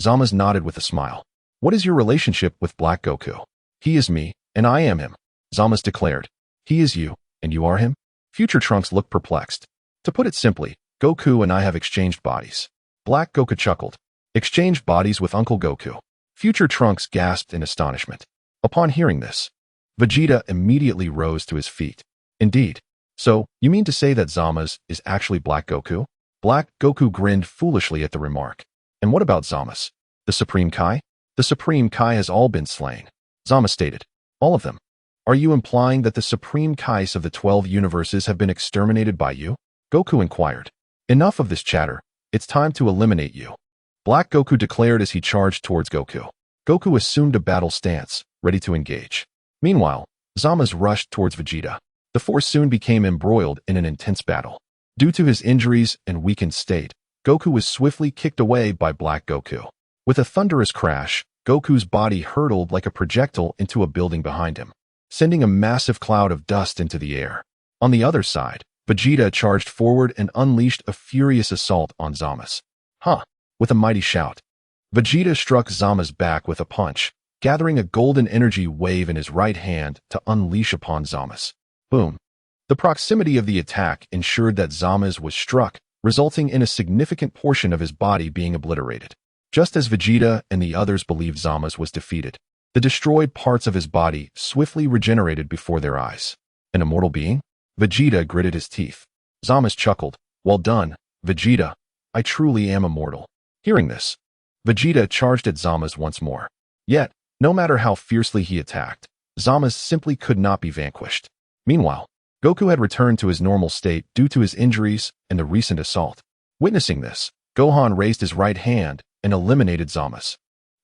Zamas nodded with a smile. "What is your relationship with Black Goku?" "He is me, and I am him," Zamas declared. "He is you, and you are him?" Future Trunks looked perplexed. "To put it simply, Goku and I have exchanged bodies." Black Goku chuckled. "Exchanged bodies with Uncle Goku?" Future Trunks gasped in astonishment. Upon hearing this, Vegeta immediately rose to his feet. "Indeed. So, you mean to say that Zamas is actually Black Goku?" Black Goku grinned foolishly at the remark. "And what about Zamas? The Supreme Kai?" "The Supreme Kai has all been slain," Zamas stated. "All of them? Are you implying that the Supreme Kais of the 12 universes have been exterminated by you?" Goku inquired. "Enough of this chatter. It's time to eliminate you," Black Goku declared as he charged towards Goku. Goku assumed a battle stance, ready to engage. Meanwhile, Zamas rushed towards Vegeta. The four soon became embroiled in an intense battle. Due to his injuries and weakened state, Goku was swiftly kicked away by Black Goku. With a thunderous crash, Goku's body hurtled like a projectile into a building behind him, sending a massive cloud of dust into the air. On the other side, Vegeta charged forward and unleashed a furious assault on Zamas. "Huh!" With a mighty shout, Vegeta struck Zamas back with a punch, gathering a golden energy wave in his right hand to unleash upon Zamas. Boom! The proximity of the attack ensured that Zamas was struck, resulting in a significant portion of his body being obliterated. Just as Vegeta and the others believed Zamas was defeated, the destroyed parts of his body swiftly regenerated before their eyes. An immortal being? Vegeta gritted his teeth. Zamas chuckled. "Well done, Vegeta. I truly am immortal." Hearing this, Vegeta charged at Zamas once more. Yet, no matter how fiercely he attacked, Zamas simply could not be vanquished. Meanwhile, Goku had returned to his normal state due to his injuries and the recent assault. Witnessing this, Gohan raised his right hand and eliminated Zamas.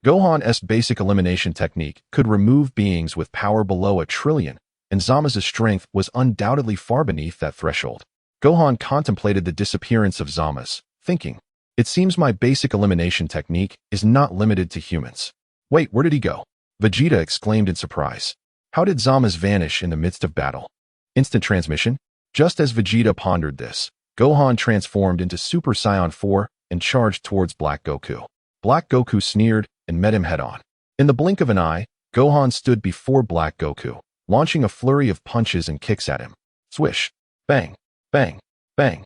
Gohan's basic elimination technique could remove beings with power below 1,000,000,000,000, and Zamas' strength was undoubtedly far beneath that threshold. Gohan contemplated the disappearance of Zamas, thinking, "It seems my basic elimination technique is not limited to humans." "Wait, where did he go?" Vegeta exclaimed in surprise. "How did Zamas vanish in the midst of battle?" Instant transmission? Just as Vegeta pondered this, Gohan transformed into Super Saiyan 4 and charged towards Black Goku. Black Goku sneered and met him head-on. In the blink of an eye, Gohan stood before Black Goku, launching a flurry of punches and kicks at him. Swish! Bang! Bang! Bang!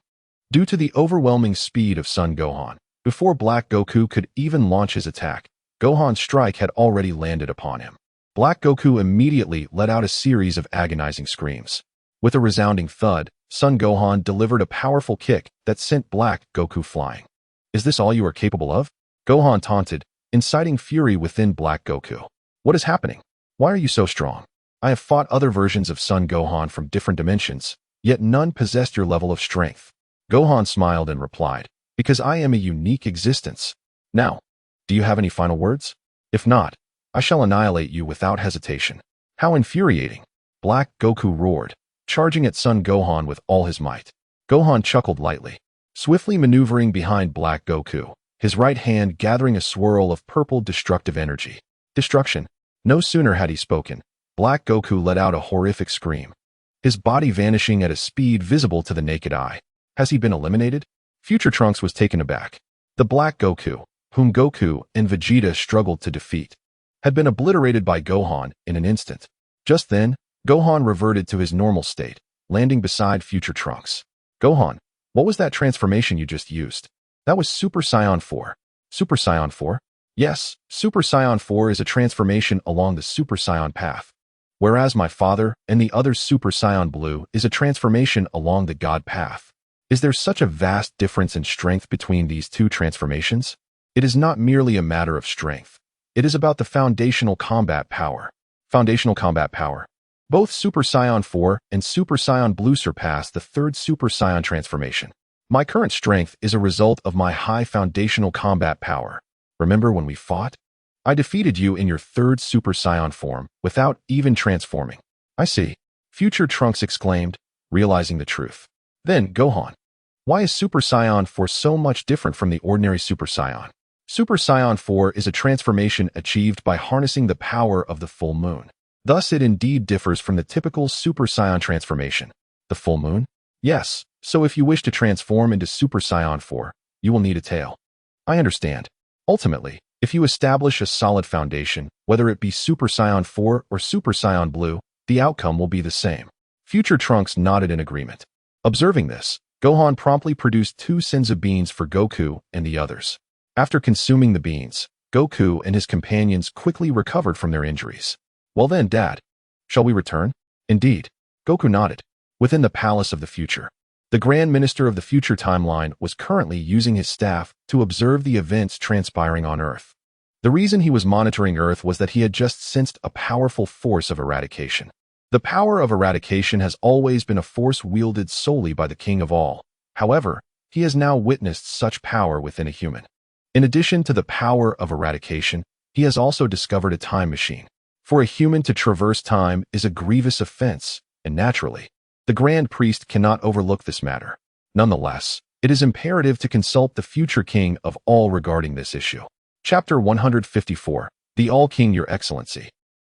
Due to the overwhelming speed of Son Gohan, before Black Goku could even launch his attack, Gohan's strike had already landed upon him. Black Goku immediately let out a series of agonizing screams. With a resounding thud, Son Gohan delivered a powerful kick that sent Black Goku flying. "Is this all you are capable of?" Gohan taunted, inciting fury within Black Goku. "What is happening? Why are you so strong? I have fought other versions of Son Gohan from different dimensions, yet none possessed your level of strength." Gohan smiled and replied, "Because I am a unique existence. Now, do you have any final words? If not, I shall annihilate you without hesitation." "How infuriating!" Black Goku roared, charging at Son Gohan with all his might. Gohan chuckled lightly, swiftly maneuvering behind Black Goku, his right hand gathering a swirl of purple destructive energy. Destruction. No sooner had he spoken, Black Goku let out a horrific scream, his body vanishing at a speed visible to the naked eye. Has he been eliminated? Future Trunks was taken aback. The Black Goku, whom Goku and Vegeta struggled to defeat, had been obliterated by Gohan in an instant. Just then, Gohan reverted to his normal state, landing beside Future Trunks. "Gohan, what was that transformation you just used?" "That was Super Saiyan 4. Super Saiyan 4? Yes, Super Saiyan 4 is a transformation along the Super Saiyan path, whereas my father and the other Super Saiyan Blue is a transformation along the God path. Is there such a vast difference in strength between these two transformations? It is not merely a matter of strength. It is about the foundational combat power. Foundational combat power. Both Super Saiyan 4 and Super Saiyan Blue surpass the third Super Saiyan transformation. My current strength is a result of my high foundational combat power. Remember when we fought? I defeated you in your third Super Saiyan form without even transforming." "I see," Future Trunks exclaimed, realizing the truth. Then, "Gohan, why is Super Saiyan 4 so much different from the ordinary Super Saiyan?" "Super Saiyan 4 is a transformation achieved by harnessing the power of the full moon. Thus it indeed differs from the typical Super Saiyan transformation." "The full moon?" "Yes, so if you wish to transform into Super Saiyan 4, you will need a tail." "I understand. Ultimately, if you establish a solid foundation, whether it be Super Saiyan 4 or Super Saiyan Blue, the outcome will be the same." Future Trunks nodded in agreement. Observing this, Gohan promptly produced 2 Senzu beans for Goku and the others. After consuming the beans, Goku and his companions quickly recovered from their injuries. "Well then, Dad, shall we return?" "Indeed." Goku nodded. Within the Palace of the Future, the Grand Minister of the Future Timeline was currently using his staff to observe the events transpiring on Earth. The reason he was monitoring Earth was that he had just sensed a powerful force of eradication. The power of eradication has always been a force wielded solely by the King of all. However, he has now witnessed such power within a human. In addition to the power of eradication, he has also discovered a time machine. For a human to traverse time is a grievous offense, and naturally, the Grand Priest cannot overlook this matter. Nonetheless, it is imperative to consult the future King of all regarding this issue. Chapter 154, The All-King Your Excellency.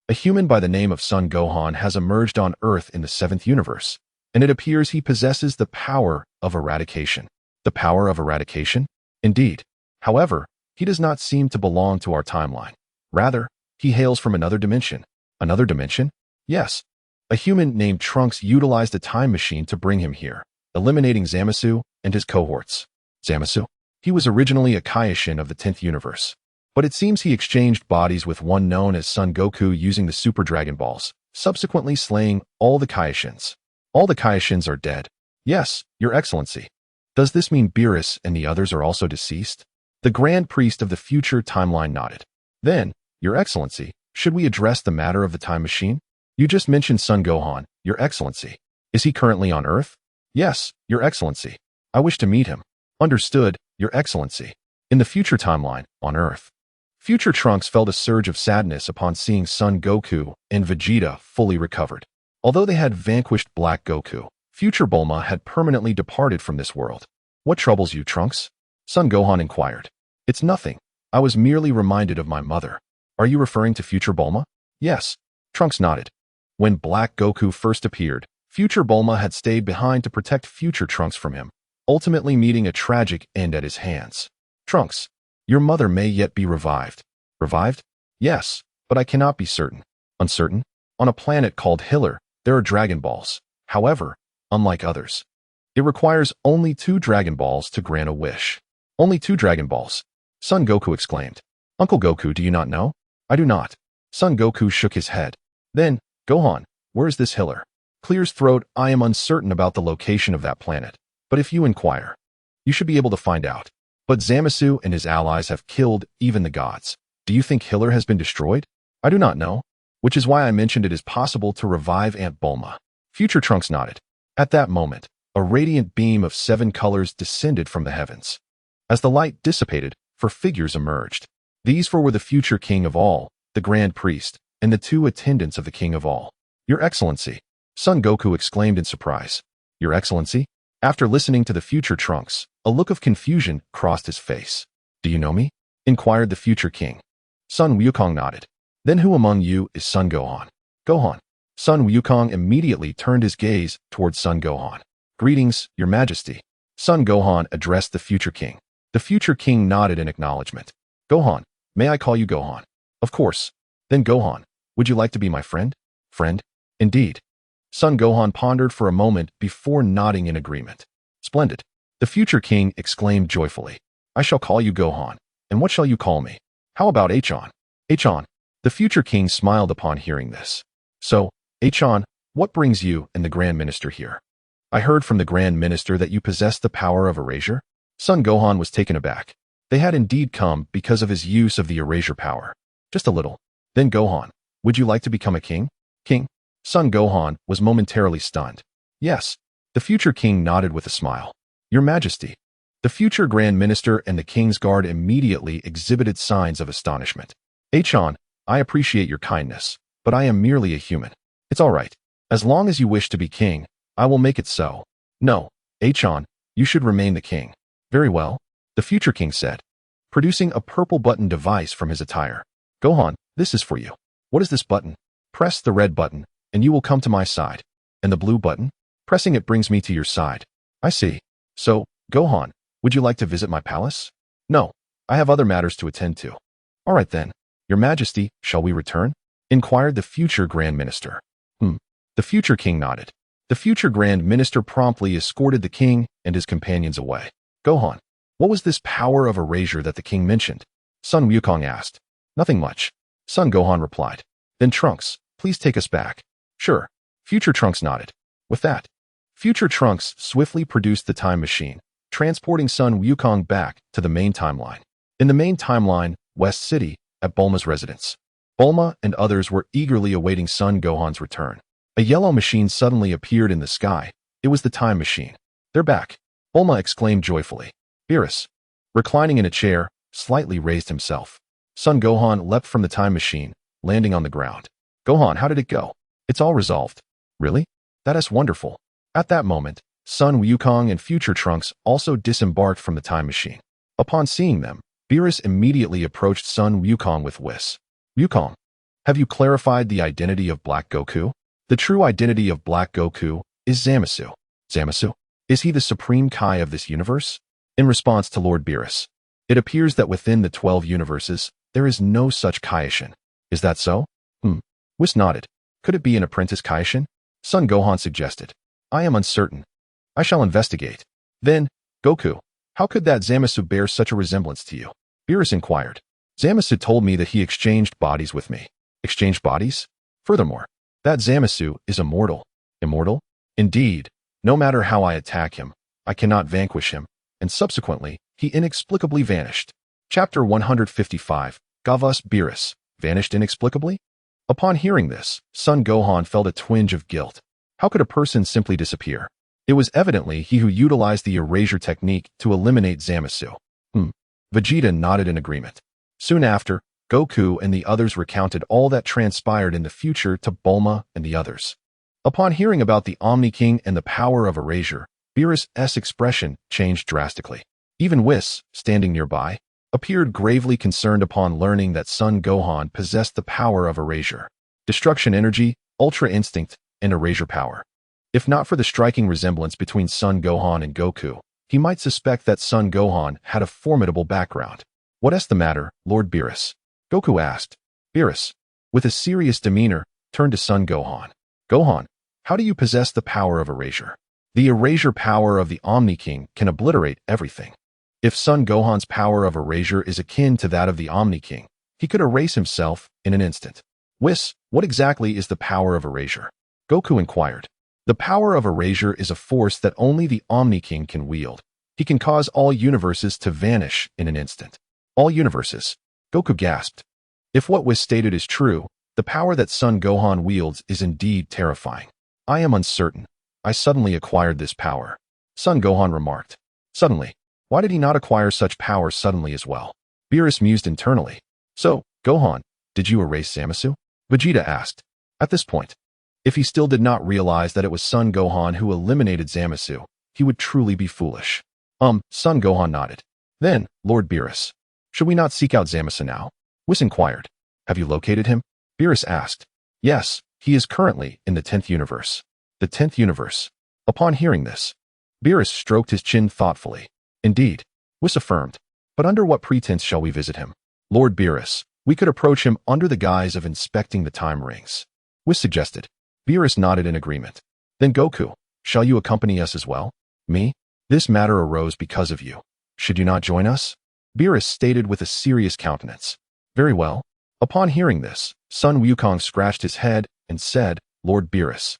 A human by the name of Son Gohan has emerged on Earth in the 7th universe, and it appears he possesses the power of eradication. The power of eradication? Indeed. However, he does not seem to belong to our timeline. Rather, he hails from another dimension. Another dimension? Yes. A human named Trunks utilized a time machine to bring him here, eliminating Zamasu and his cohorts. Zamasu? He was originally a Kaioshin of the 10th universe, but it seems he exchanged bodies with one known as Son Goku using the Super Dragon Balls, subsequently slaying all the Kaioshins. All the Kaioshins are dead. Yes, Your Excellency. Does this mean Beerus and the others are also deceased? The Grand Priest of the Future Timeline nodded. Then, Your Excellency, should we address the matter of the time machine? You just mentioned Son Gohan, Your Excellency. Is he currently on Earth? Yes, Your Excellency. I wish to meet him. Understood, Your Excellency. In the future timeline, on Earth. Future Trunks felt a surge of sadness upon seeing Son Goku and Vegeta fully recovered. Although they had vanquished Black Goku, Future Bulma had permanently departed from this world. What troubles you, Trunks? Son Gohan inquired. It's nothing. I was merely reminded of my mother. Are you referring to Future Bulma? Yes. Trunks nodded. When Black Goku first appeared, Future Bulma had stayed behind to protect Future Trunks from him, ultimately meeting a tragic end at his hands. Trunks, your mother may yet be revived. Revived? Yes, but I cannot be certain. Uncertain? On a planet called Hiller, there are Dragon Balls. However, unlike others, it requires only 2 Dragon Balls to grant a wish. Only 2 Dragon Balls, Son Goku exclaimed. Uncle Goku, do you not know? I do not. Son Goku shook his head. Then, Gohan, where is this Hiller? Clear's throat. I am uncertain about the location of that planet, but if you inquire, you should be able to find out. But Zamasu and his allies have killed even the gods. Do you think Hiller has been destroyed? I do not know, which is why I mentioned it is possible to revive Aunt Bulma. Future Trunks nodded. At that moment, a radiant beam of 7 colors descended from the heavens. As the light dissipated, 4 figures emerged. These 4 were the future king of all, the Grand Priest, and the 2 attendants of the king of all. Your Excellency, Son Goku exclaimed in surprise. Your Excellency? After listening to the future Trunks, a look of confusion crossed his face. Do you know me? Inquired the future king. Son Wukong nodded. Then who among you is Son Gohan? Gohan. Son Wukong immediately turned his gaze towards Son Gohan. Greetings, Your Majesty. Son Gohan addressed the future king. The future king nodded in acknowledgement. Gohan, may I call you Gohan? Of course. Then Gohan, would you like to be my friend? Friend? Indeed. Son Gohan pondered for a moment before nodding in agreement. Splendid. The future king exclaimed joyfully. I shall call you Gohan. And what shall you call me? How about Achan? Achan. The future king smiled upon hearing this. So, Achan, what brings you and the Grand Minister here? I heard from the Grand Minister that you possess the power of erasure? Son Gohan was taken aback. They had indeed come because of his use of the erasure power. Just a little. Then Gohan, would you like to become a king? King? Son Gohan was momentarily stunned. Yes. The future king nodded with a smile. Your Majesty. The future Grand Minister and the King's Guard immediately exhibited signs of astonishment. Achan, I appreciate your kindness, but I am merely a human. It's all right. As long as you wish to be king, I will make it so. No, Achan, you should remain the king. Very well, the future king said, producing a purple button device from his attire. Gohan, this is for you. What is this button? Press the red button, and you will come to my side. And the blue button? Pressing it brings me to your side. I see. So, Gohan, would you like to visit my palace? No, I have other matters to attend to. All right then, Your Majesty, shall we return? Inquired the future Grand Minister. The future king nodded. The future Grand Minister promptly escorted the king and his companions away. Gohan, what was this power of erasure that the king mentioned? Son Wukong asked. Nothing much. Son Gohan replied. Then Trunks, please take us back. Sure. Future Trunks nodded. With that, future Trunks swiftly produced the time machine, transporting Son Wukong back to the main timeline. In the main timeline, West City, at Bulma's residence. Bulma and others were eagerly awaiting Son Gohan's return. A yellow machine suddenly appeared in the sky. It was the time machine. They're back. Bulma exclaimed joyfully. Beerus, reclining in a chair, slightly raised himself. Son Gohan leapt from the time machine, landing on the ground. Gohan, how did it go? It's all resolved. Really? That is wonderful. At that moment, Son Wukong and future Trunks also disembarked from the time machine. Upon seeing them, Beerus immediately approached Son Wukong with Whis. Wukong, have you clarified the identity of Black Goku? The true identity of Black Goku is Zamasu. Zamasu? Is he the supreme Kai of this universe? In response to Lord Beerus, it appears that within the 12 universes, there is no such Kaishin. Is that so? Whis nodded. Could it be an apprentice Kaishin? Son Gohan suggested. I am uncertain. I shall investigate. Then, Goku, how could that Zamasu bear such a resemblance to you? Beerus inquired. Zamasu told me that he exchanged bodies with me. Exchanged bodies? Furthermore, that Zamasu is immortal. Immortal? Indeed. No matter how I attack him, I cannot vanquish him, and subsequently, he inexplicably vanished. Chapter 155, Gavus Beerus, vanished inexplicably? Upon hearing this, Son Gohan felt a twinge of guilt. How could a person simply disappear? It was evidently he who utilized the erasure technique to eliminate Zamasu. Vegeta nodded in agreement. Soon after, Goku and the others recounted all that transpired in the future to Bulma and the others. Upon hearing about the Omni King and the power of erasure, Beerus' expression changed drastically. Even Whis, standing nearby, appeared gravely concerned upon learning that Son Gohan possessed the power of erasure, destruction energy, ultra instinct, and erasure power. If not for the striking resemblance between Son Gohan and Goku, he might suspect that Son Gohan had a formidable background. What is the matter, Lord Beerus? Goku asked. Beerus, with a serious demeanor, turned to Son Gohan. Gohan, how do you possess the power of erasure? The erasure power of the Omni King can obliterate everything. If Son Gohan's power of erasure is akin to that of the Omni King, he could erase himself in an instant. Whis, what exactly is the power of erasure? Goku inquired. The power of erasure is a force that only the Omni King can wield. He can cause all universes to vanish in an instant. All universes? Goku gasped. If what Whis stated is true, the power that Son Gohan wields is indeed terrifying. I am uncertain. I suddenly acquired this power. Son Gohan remarked. Suddenly? Why did he not acquire such power suddenly as well? Beerus mused internally. So, Gohan, did you erase Zamasu? Vegeta asked. At this point, if he still did not realize that it was Son Gohan who eliminated Zamasu, he would truly be foolish. Son Gohan nodded. Then, Lord Beerus, should we not seek out Zamasu now? Whis inquired. Have you located him? Beerus asked. Yes, he is currently in the 10th universe. The 10th universe. Upon hearing this, Beerus stroked his chin thoughtfully. Indeed, Whis affirmed. But under what pretense shall we visit him? Lord Beerus, we could approach him under the guise of inspecting the time rings. Whis suggested. Beerus nodded in agreement. Then Goku, shall you accompany us as well? Me? This matter arose because of you. Should you not join us? Beerus stated with a serious countenance. Very well. Upon hearing this, Son Wukong scratched his head and said, Lord Beerus,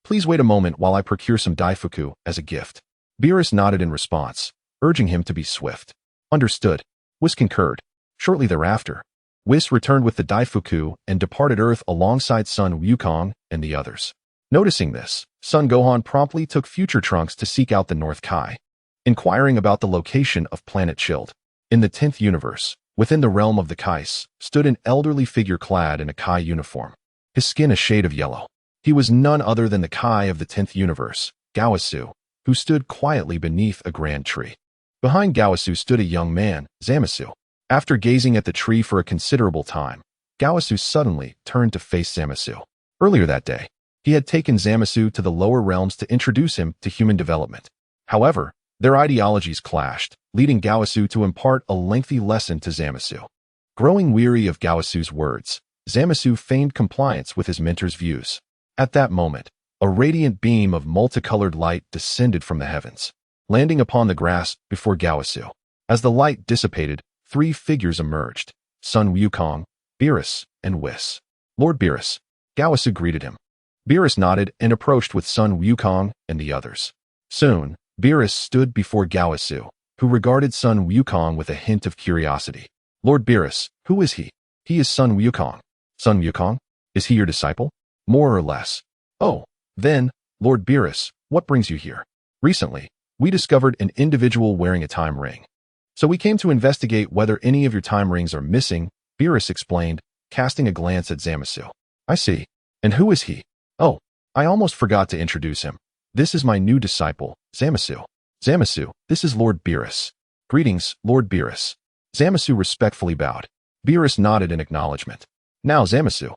please wait a moment while I procure some Daifuku as a gift. Beerus nodded in response, urging him to be swift. Understood. Whis concurred. Shortly thereafter, Whis returned with the Daifuku and departed Earth alongside Son Wukong and the others. Noticing this, Son Gohan promptly took Future Trunks to seek out the North Kai, inquiring about the location of Planet Chilled. In the 10th universe, within the realm of the Kais, stood an elderly figure clad in a Kai uniform, his skin a shade of yellow. He was none other than the Kai of the 10th universe, Gaosu, who stood quietly beneath a grand tree. Behind Gaosu stood a young man, Zamasu. After gazing at the tree for a considerable time, Gaosu suddenly turned to face Zamasu. Earlier that day, he had taken Zamasu to the lower realms to introduce him to human development. However, their ideologies clashed, leading Gaosu to impart a lengthy lesson to Zamasu. Growing weary of Gaosu's words, Zamasu feigned compliance with his mentor's views. At that moment, a radiant beam of multicolored light descended from the heavens, landing upon the grass before Gaosu. As the light dissipated, 3 figures emerged, Son Wukong, Beerus, and Whis. Lord Beerus. Gaosu greeted him. Beerus nodded and approached with Son Wukong and the others. Soon, Beerus stood before Gaosu, who regarded Son Wukong with a hint of curiosity. Lord Beerus, who is he? He is Son Wukong. Son Wukong? Is he your disciple? More or less. Oh, then, Lord Beerus, what brings you here? Recently, we discovered an individual wearing a time ring. So we came to investigate whether any of your time rings are missing, Beerus explained, casting a glance at Zamasu. I see. And who is he? Oh, I almost forgot to introduce him. This is my new disciple, Zamasu. Zamasu, this is Lord Beerus. Greetings, Lord Beerus. Zamasu respectfully bowed. Beerus nodded in acknowledgement. Now, Zamasu,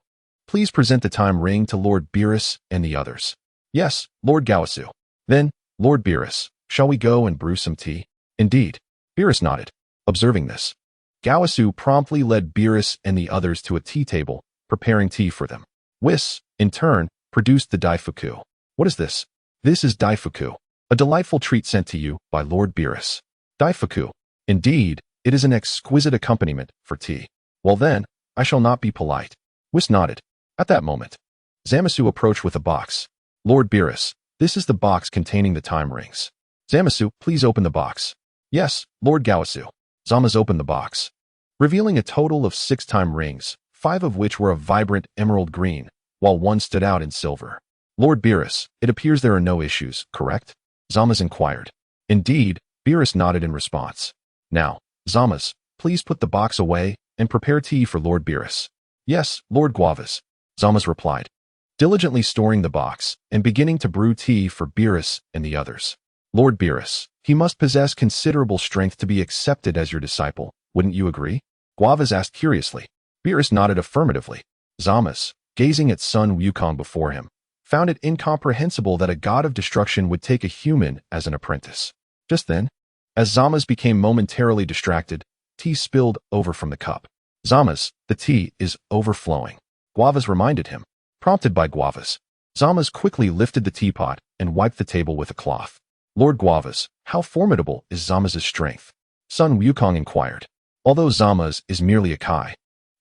please present the time ring to Lord Beerus and the others. Yes, Lord Gaosu. Then, Lord Beerus, shall we go and brew some tea? Indeed. Beerus nodded. Observing this, Gaosu promptly led Beerus and the others to a tea table, preparing tea for them. Whis, in turn, produced the Daifuku. What is this? This is Daifuku, a delightful treat sent to you by Lord Beerus. Daifuku. Indeed, it is an exquisite accompaniment for tea. Well then, I shall not be polite. Whis nodded. At that moment, Zamasu approached with a box. Lord Beerus, this is the box containing the time rings. Zamasu, please open the box. Yes, Lord Gaosu. Zamasu opened the box, revealing a total of 6 time rings, 5 of which were of vibrant emerald green, while 1 stood out in silver. Lord Beerus, it appears there are no issues, correct? Zamasu inquired. Indeed, Beerus nodded in response. Now, Zamasu, please put the box away and prepare tea for Lord Beerus. Yes, Lord Guavas. Zamasu replied, diligently storing the box and beginning to brew tea for Beerus and the others. Lord Beerus, he must possess considerable strength to be accepted as your disciple, wouldn't you agree? Guavas asked curiously. Beerus nodded affirmatively. Zamasu, gazing at Son Wukong before him, found it incomprehensible that a god of destruction would take a human as an apprentice. Just then, as Zamasu became momentarily distracted, tea spilled over from the cup. Zamasu, the tea is overflowing. Guavas reminded him. Prompted by Guavas, Zamasu quickly lifted the teapot and wiped the table with a cloth. Lord Guavas, how formidable is Zamasu's strength? Son Wukong inquired. Although Zama's is merely a Kai,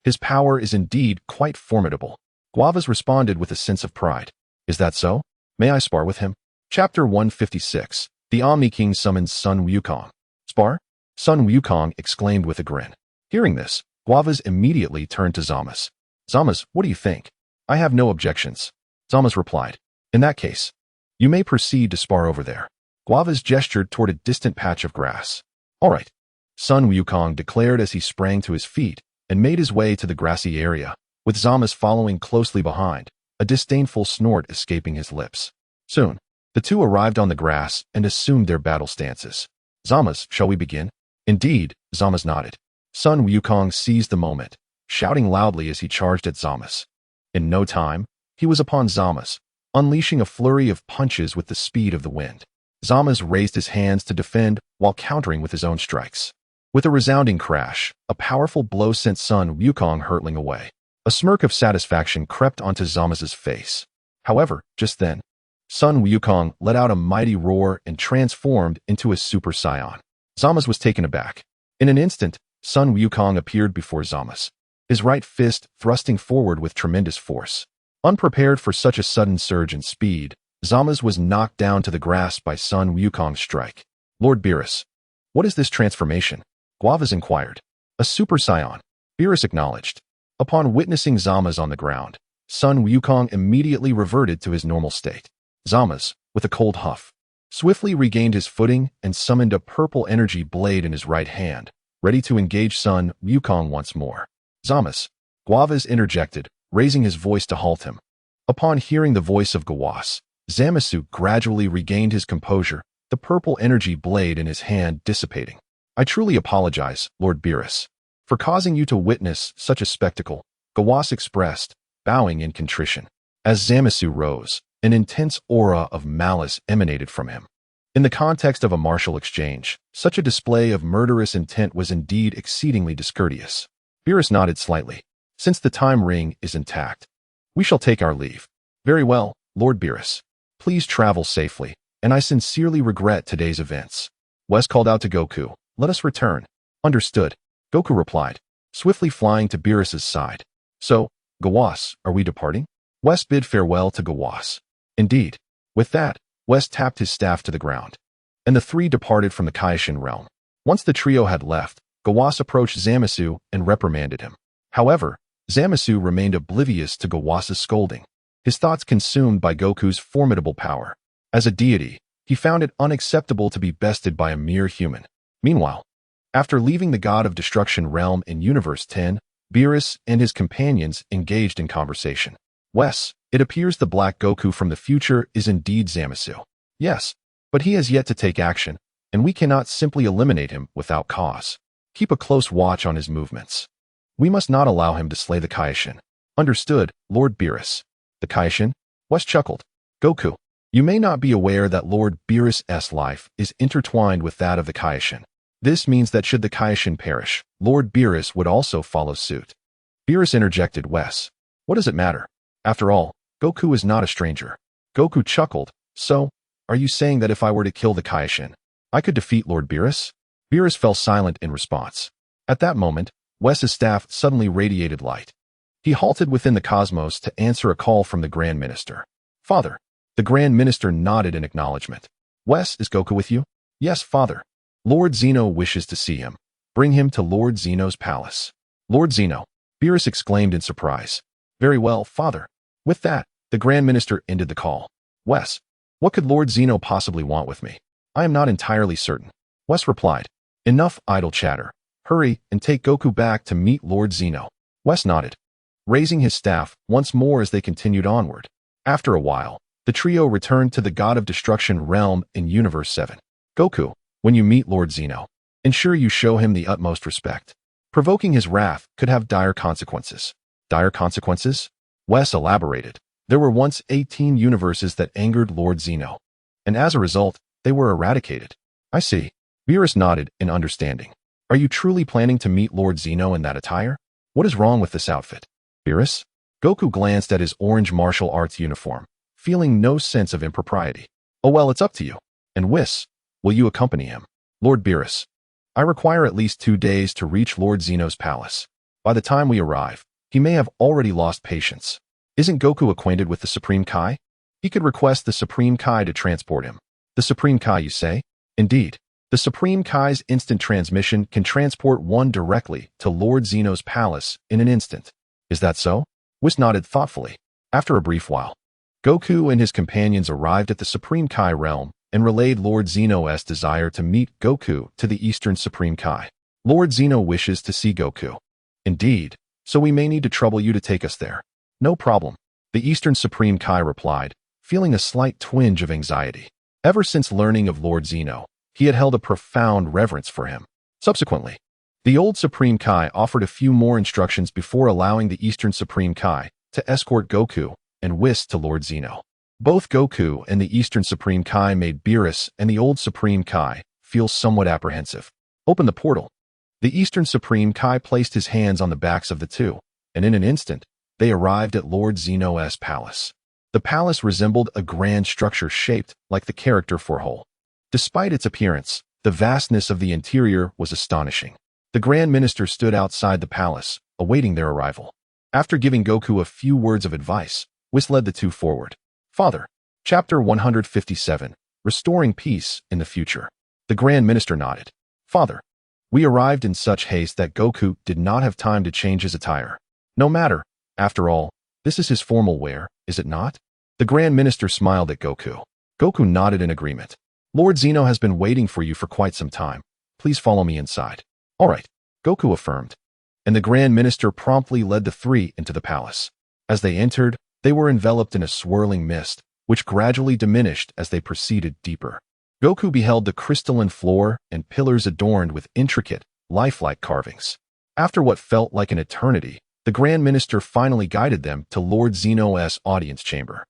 his power is indeed quite formidable. Guavas responded with a sense of pride. Is that so? May I spar with him? Chapter 156. The Omni King summons Son Wukong. Spar? Son Wukong exclaimed with a grin. Hearing this, Guavas immediately turned to Zama's. Zama's, what do you think? I have no objections. Zama's replied. In that case, you may proceed to spar over there. Guavas gestured toward a distant patch of grass. All right. Son Wukong declared as he sprang to his feet and made his way to the grassy area, with Zama's following closely behind, a disdainful snort escaping his lips. Soon, the two arrived on the grass and assumed their battle stances. Zama's, shall we begin? Indeed, Zama's nodded. Son Wukong seized the moment, shouting loudly as he charged at Zama's. In no time, he was upon Zama's, unleashing a flurry of punches with the speed of the wind. Zama's raised his hands to defend while countering with his own strikes. With a resounding crash, a powerful blow sent Son Wukong hurtling away. A smirk of satisfaction crept onto Zama's face. However, just then, Son Wukong let out a mighty roar and transformed into a Super Saiyan. Zama's was taken aback. In an instant, Son Wukong appeared before Zama's, his right fist thrusting forward with tremendous force. Unprepared for such a sudden surge in speed, Zama's was knocked down to the grass by Son Wukong's strike. Lord Beerus, what is this transformation? Guavas inquired. A Super Saiyan, Beerus acknowledged. Upon witnessing Zama's on the ground, Son Wukong immediately reverted to his normal state. Zama's, with a cold huff, swiftly regained his footing and summoned a purple energy blade in his right hand, ready to engage Son Wukong once more. Zama's, Guavas interjected, raising his voice to halt him. Upon hearing the voice of Gawas, Zamasu gradually regained his composure, the purple energy blade in his hand dissipating. I truly apologize, Lord Beerus, for causing you to witness such a spectacle, Gawas expressed, bowing in contrition. As Zamasu rose, an intense aura of malice emanated from him. In the context of a martial exchange, such a display of murderous intent was indeed exceedingly discourteous. Beerus nodded slightly. Since the time ring is intact, we shall take our leave. Very well, Lord Beerus. Please travel safely, and I sincerely regret today's events. Wes called out to Goku. Let us return. Understood. Goku replied, swiftly flying to Beerus's side. So, Gawas, are we departing? Wes bid farewell to Gawas. Indeed. With that, Wes tapped his staff to the ground, and the three departed from the Kaishin realm. Once the trio had left, Gawas approached Zamasu and reprimanded him. However, Zamasu remained oblivious to Gawas's scolding, his thoughts consumed by Goku's formidable power. As a deity, he found it unacceptable to be bested by a mere human. Meanwhile, after leaving the God of Destruction realm in Universe 10, Beerus and his companions engaged in conversation. Wes, it appears the Black Goku from the future is indeed Zamasu. Yes, but he has yet to take action, and we cannot simply eliminate him without cause. Keep a close watch on his movements. We must not allow him to slay the Kaishin. Understood, Lord Beerus. The Kaishin? Wes chuckled. Goku, you may not be aware that Lord Beerus' life is intertwined with that of the Kaishin. This means that should the Kaishin perish, Lord Beerus would also follow suit. Beerus interjected. Wes, what does it matter? After all, Goku is not a stranger. Goku chuckled. So, are you saying that if I were to kill the Kaishin, I could defeat Lord Beerus? Beerus fell silent in response. At that moment, Wes's staff suddenly radiated light. He halted within the cosmos to answer a call from the Grand Minister. Father. The Grand Minister nodded in acknowledgement. Wes, is Goku with you? Yes, Father. Lord Zeno wishes to see him. Bring him to Lord Zeno's palace. Lord Zeno. Beerus exclaimed in surprise. Very well, Father. With that, the Grand Minister ended the call. Wes, what could Lord Zeno possibly want with me? I am not entirely certain. Wes replied. Enough idle chatter. Hurry and take Goku back to meet Lord Zeno. Wes nodded, raising his staff once more as they continued onward. After a while, the trio returned to the God of Destruction realm in Universe 7. Goku, when you meet Lord Zeno, ensure you show him the utmost respect. Provoking his wrath could have dire consequences. Dire consequences? Wes elaborated. There were once 18 universes that angered Lord Zeno, and as a result, they were eradicated. I see. Beerus nodded in understanding. Are you truly planning to meet Lord Zeno in that attire? What is wrong with this outfit? Beerus? Goku glanced at his orange martial arts uniform, feeling no sense of impropriety. Oh well, it's up to you. And Whis, will you accompany him? Lord Beerus. I require at least 2 days to reach Lord Zeno's palace. By the time we arrive, he may have already lost patience. Isn't Goku acquainted with the Supreme Kai? He could request the Supreme Kai to transport him. The Supreme Kai, you say? Indeed. The Supreme Kai's instant transmission can transport one directly to Lord Zeno's palace in an instant. Is that so? Whis nodded thoughtfully. After a brief while, Goku and his companions arrived at the Supreme Kai realm and relayed Lord Zeno's desire to meet Goku to the Eastern Supreme Kai. Lord Zeno wishes to see Goku. Indeed, so we may need to trouble you to take us there. No problem, the Eastern Supreme Kai replied, feeling a slight twinge of anxiety. Ever since learning of Lord Zeno, he had held a profound reverence for him. Subsequently, the old Supreme Kai offered a few more instructions before allowing the Eastern Supreme Kai to escort Goku and Whis to Lord Zeno. Both Goku and the Eastern Supreme Kai made Beerus and the old Supreme Kai feel somewhat apprehensive. Open the portal. The Eastern Supreme Kai placed his hands on the backs of the two, and in an instant, they arrived at Lord Zeno's palace. The palace resembled a grand structure shaped like the character for whole. Despite its appearance, the vastness of the interior was astonishing. The Grand Minister stood outside the palace, awaiting their arrival. After giving Goku a few words of advice, Whis led the two forward. Father. Chapter 157. Restoring Peace in the Future. The Grand Minister nodded. Father. We arrived in such haste that Goku did not have time to change his attire. No matter, after all, this is his formal wear, is it not? The Grand Minister smiled at Goku. Goku nodded in agreement. Lord Zeno has been waiting for you for quite some time. Please follow me inside. All right, Goku affirmed. And the Grand Minister promptly led the three into the palace. As they entered, they were enveloped in a swirling mist, which gradually diminished as they proceeded deeper. Goku beheld the crystalline floor and pillars adorned with intricate, lifelike carvings. After what felt like an eternity, the Grand Minister finally guided them to Lord Zeno's audience chamber.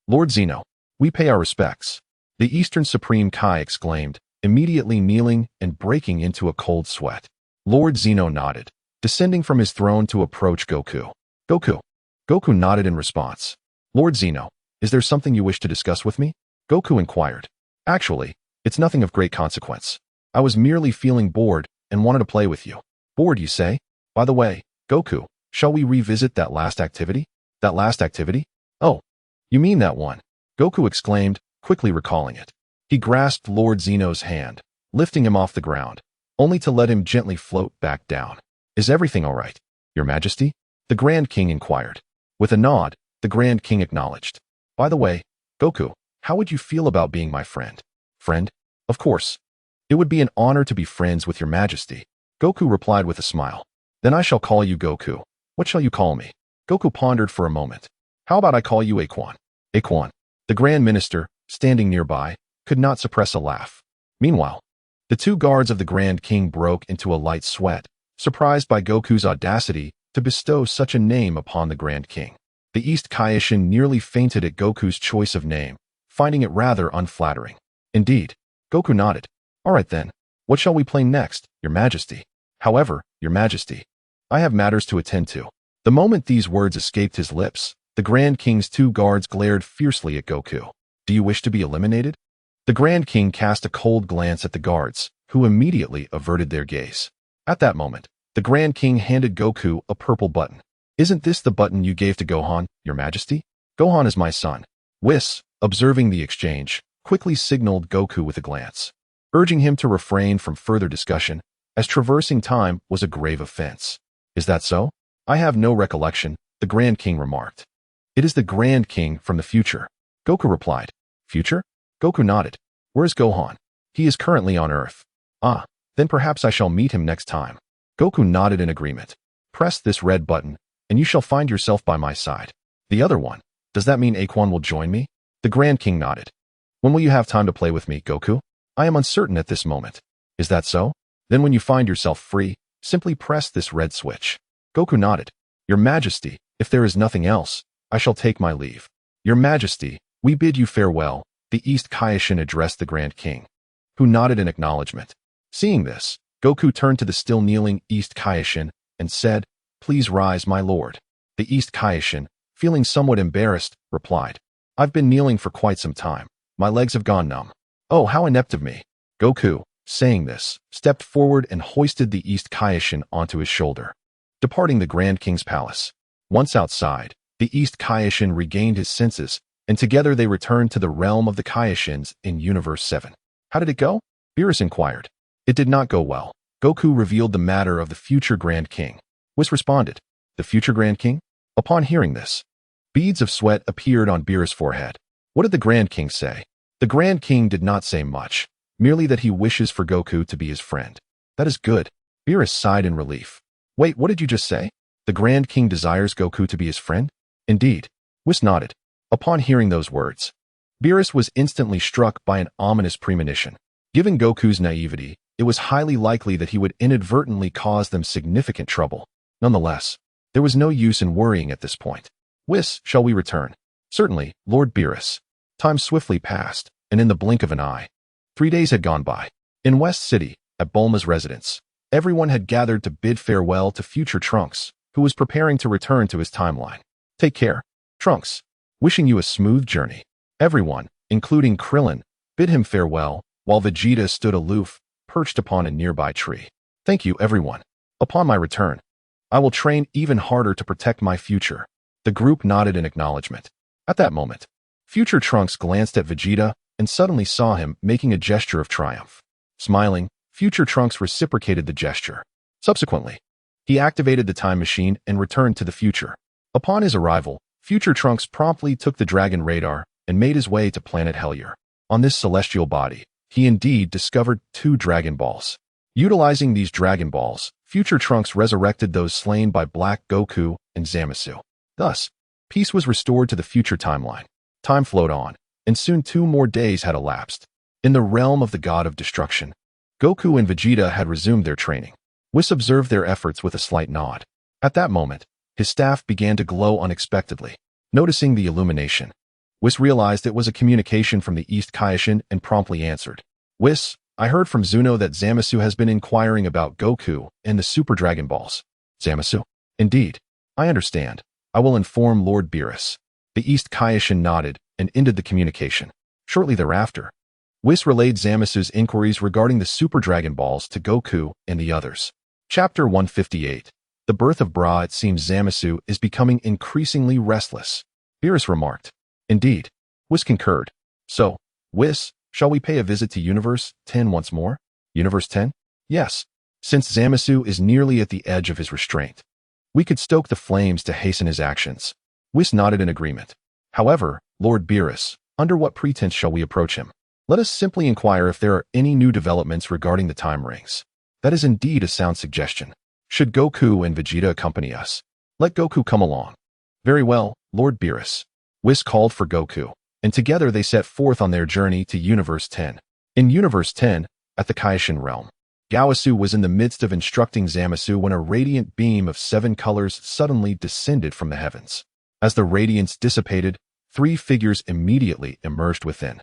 Lord Zeno, we pay our respects. The Eastern Supreme Kai exclaimed, immediately kneeling and breaking into a cold sweat. Lord Zeno nodded, descending from his throne to approach Goku. Goku. Goku nodded in response. Lord Zeno, is there something you wish to discuss with me? Goku inquired. Actually, it's nothing of great consequence. I was merely feeling bored and wanted to play with you. Bored, you say? By the way, Goku, shall we revisit that last activity? That last activity? Oh, you mean that one? Goku exclaimed, quickly recalling it. He grasped Lord Zeno's hand, lifting him off the ground, only to let him gently float back down. Is everything all right, Your Majesty? The Grand King inquired. With a nod, the Grand King acknowledged. By the way, Goku, how would you feel about being my friend? Friend? Of course. It would be an honor to be friends with Your Majesty. Goku replied with a smile. Then I shall call you Goku. What shall you call me? Goku pondered for a moment. How about I call you Aquan? Aquan. The Grand Minister, standing nearby, could not suppress a laugh. Meanwhile, the two guards of the Grand King broke into a light sweat, surprised by Goku's audacity to bestow such a name upon the Grand King. The East Kaishin nearly fainted at Goku's choice of name, finding it rather unflattering. Indeed, Goku nodded. All right then, what shall we play next, Your Majesty? However, Your Majesty, I have matters to attend to. The moment these words escaped his lips, the Grand King's two guards glared fiercely at Goku. Do you wish to be eliminated? The Grand King cast a cold glance at the guards, who immediately averted their gaze. At that moment, the Grand King handed Goku a purple button. Isn't this the button you gave to Gohan, Your Majesty? Gohan is my son. Whis, observing the exchange, quickly signaled Goku with a glance, urging him to refrain from further discussion, as traversing time was a grave offense. Is that so? I have no recollection, the Grand King remarked. It is the Grand King from the future. Goku replied. Future? Goku nodded. Where is Gohan? He is currently on Earth. Ah, then perhaps I shall meet him next time. Goku nodded in agreement. Press this red button, and you shall find yourself by my side. The other one. Does that mean Aquan will join me? The Grand King nodded. When will you have time to play with me, Goku? I am uncertain at this moment. Is that so? Then when you find yourself free, simply press this red switch. Goku nodded. Your Majesty, if there is nothing else, I shall take my leave. Your Majesty, we bid you farewell, the East Kaishin addressed the Grand King, who nodded in acknowledgement. Seeing this, Goku turned to the still kneeling East Kaishin and said, Please rise, my lord. The East Kaishin, feeling somewhat embarrassed, replied, I've been kneeling for quite some time. My legs have gone numb. Oh, how inept of me. Goku, saying this, stepped forward and hoisted the East Kaioshin onto his shoulder, departing the Grand King's palace. Once outside, the East Kaioshin regained his senses, and together they returned to the realm of the Kaioshins in Universe 7. How did it go? Beerus inquired. It did not go well. Goku revealed the matter of the future Grand King. Whis responded, the future Grand King? Upon hearing this, beads of sweat appeared on Beerus' forehead. What did the Grand King say? The Grand King did not say much, merely that he wishes for Goku to be his friend. That is good. Beerus sighed in relief. Wait, what did you just say? The Grand King desires Goku to be his friend? Indeed. Whis nodded. Upon hearing those words, Beerus was instantly struck by an ominous premonition. Given Goku's naivety, it was highly likely that he would inadvertently cause them significant trouble. Nonetheless, there was no use in worrying at this point. Whis, shall we return? Certainly, Lord Beerus. Time swiftly passed, and in the blink of an eye, 3 days had gone by. In West City, at Bulma's residence, everyone had gathered to bid farewell to future Trunks, who was preparing to return to his timeline. Take care, Trunks. Wishing you a smooth journey. Everyone, including Krillin, bid him farewell, while Vegeta stood aloof, perched upon a nearby tree. Thank you, everyone. Upon my return, I will train even harder to protect my future. The group nodded in acknowledgement. At that moment, future Trunks glanced at Vegeta and suddenly saw him making a gesture of triumph. Smiling, future Trunks reciprocated the gesture. Subsequently, he activated the time machine and returned to the future. Upon his arrival, future Trunks promptly took the Dragon Radar and made his way to planet Hellier. On this celestial body, he indeed discovered 2 Dragon Balls. Utilizing these Dragon Balls, future Trunks resurrected those slain by Black Goku and Zamasu. Thus, peace was restored to the future timeline. Time flowed on, and soon 2 more days had elapsed. In the realm of the God of Destruction, Goku and Vegeta had resumed their training. Whis observed their efforts with a slight nod. At that moment, his staff began to glow unexpectedly. Noticing the illumination, Whis realized it was a communication from the East Kaioshin and promptly answered. Whis, I heard from Zuno that Zamasu has been inquiring about Goku and the Super Dragon Balls. Zamasu? Indeed. I understand. I will inform Lord Beerus. The East Kaioshin nodded and ended the communication. Shortly thereafter, Whis relayed Zamasu's inquiries regarding the Super Dragon Balls to Goku and the others. Chapter 158. The birth of Bra. It seems Zamasu is becoming increasingly restless. Beerus remarked. Indeed. Whis concurred. So, Whis, shall we pay a visit to Universe 10 once more? Universe 10? Yes. Since Zamasu is nearly at the edge of his restraint, we could stoke the flames to hasten his actions. Whis nodded in agreement. However, Lord Beerus, under what pretense shall we approach him? Let us simply inquire if there are any new developments regarding the time rings. That is indeed a sound suggestion. Should Goku and Vegeta accompany us? Let Goku come along. Very well, Lord Beerus. Whis called for Goku, and together they set forth on their journey to Universe 10. In Universe 10, at the Kaioshin realm, Gaosu was in the midst of instructing Zamasu when a radiant beam of 7 colors suddenly descended from the heavens. As the radiance dissipated, 3 figures immediately emerged within.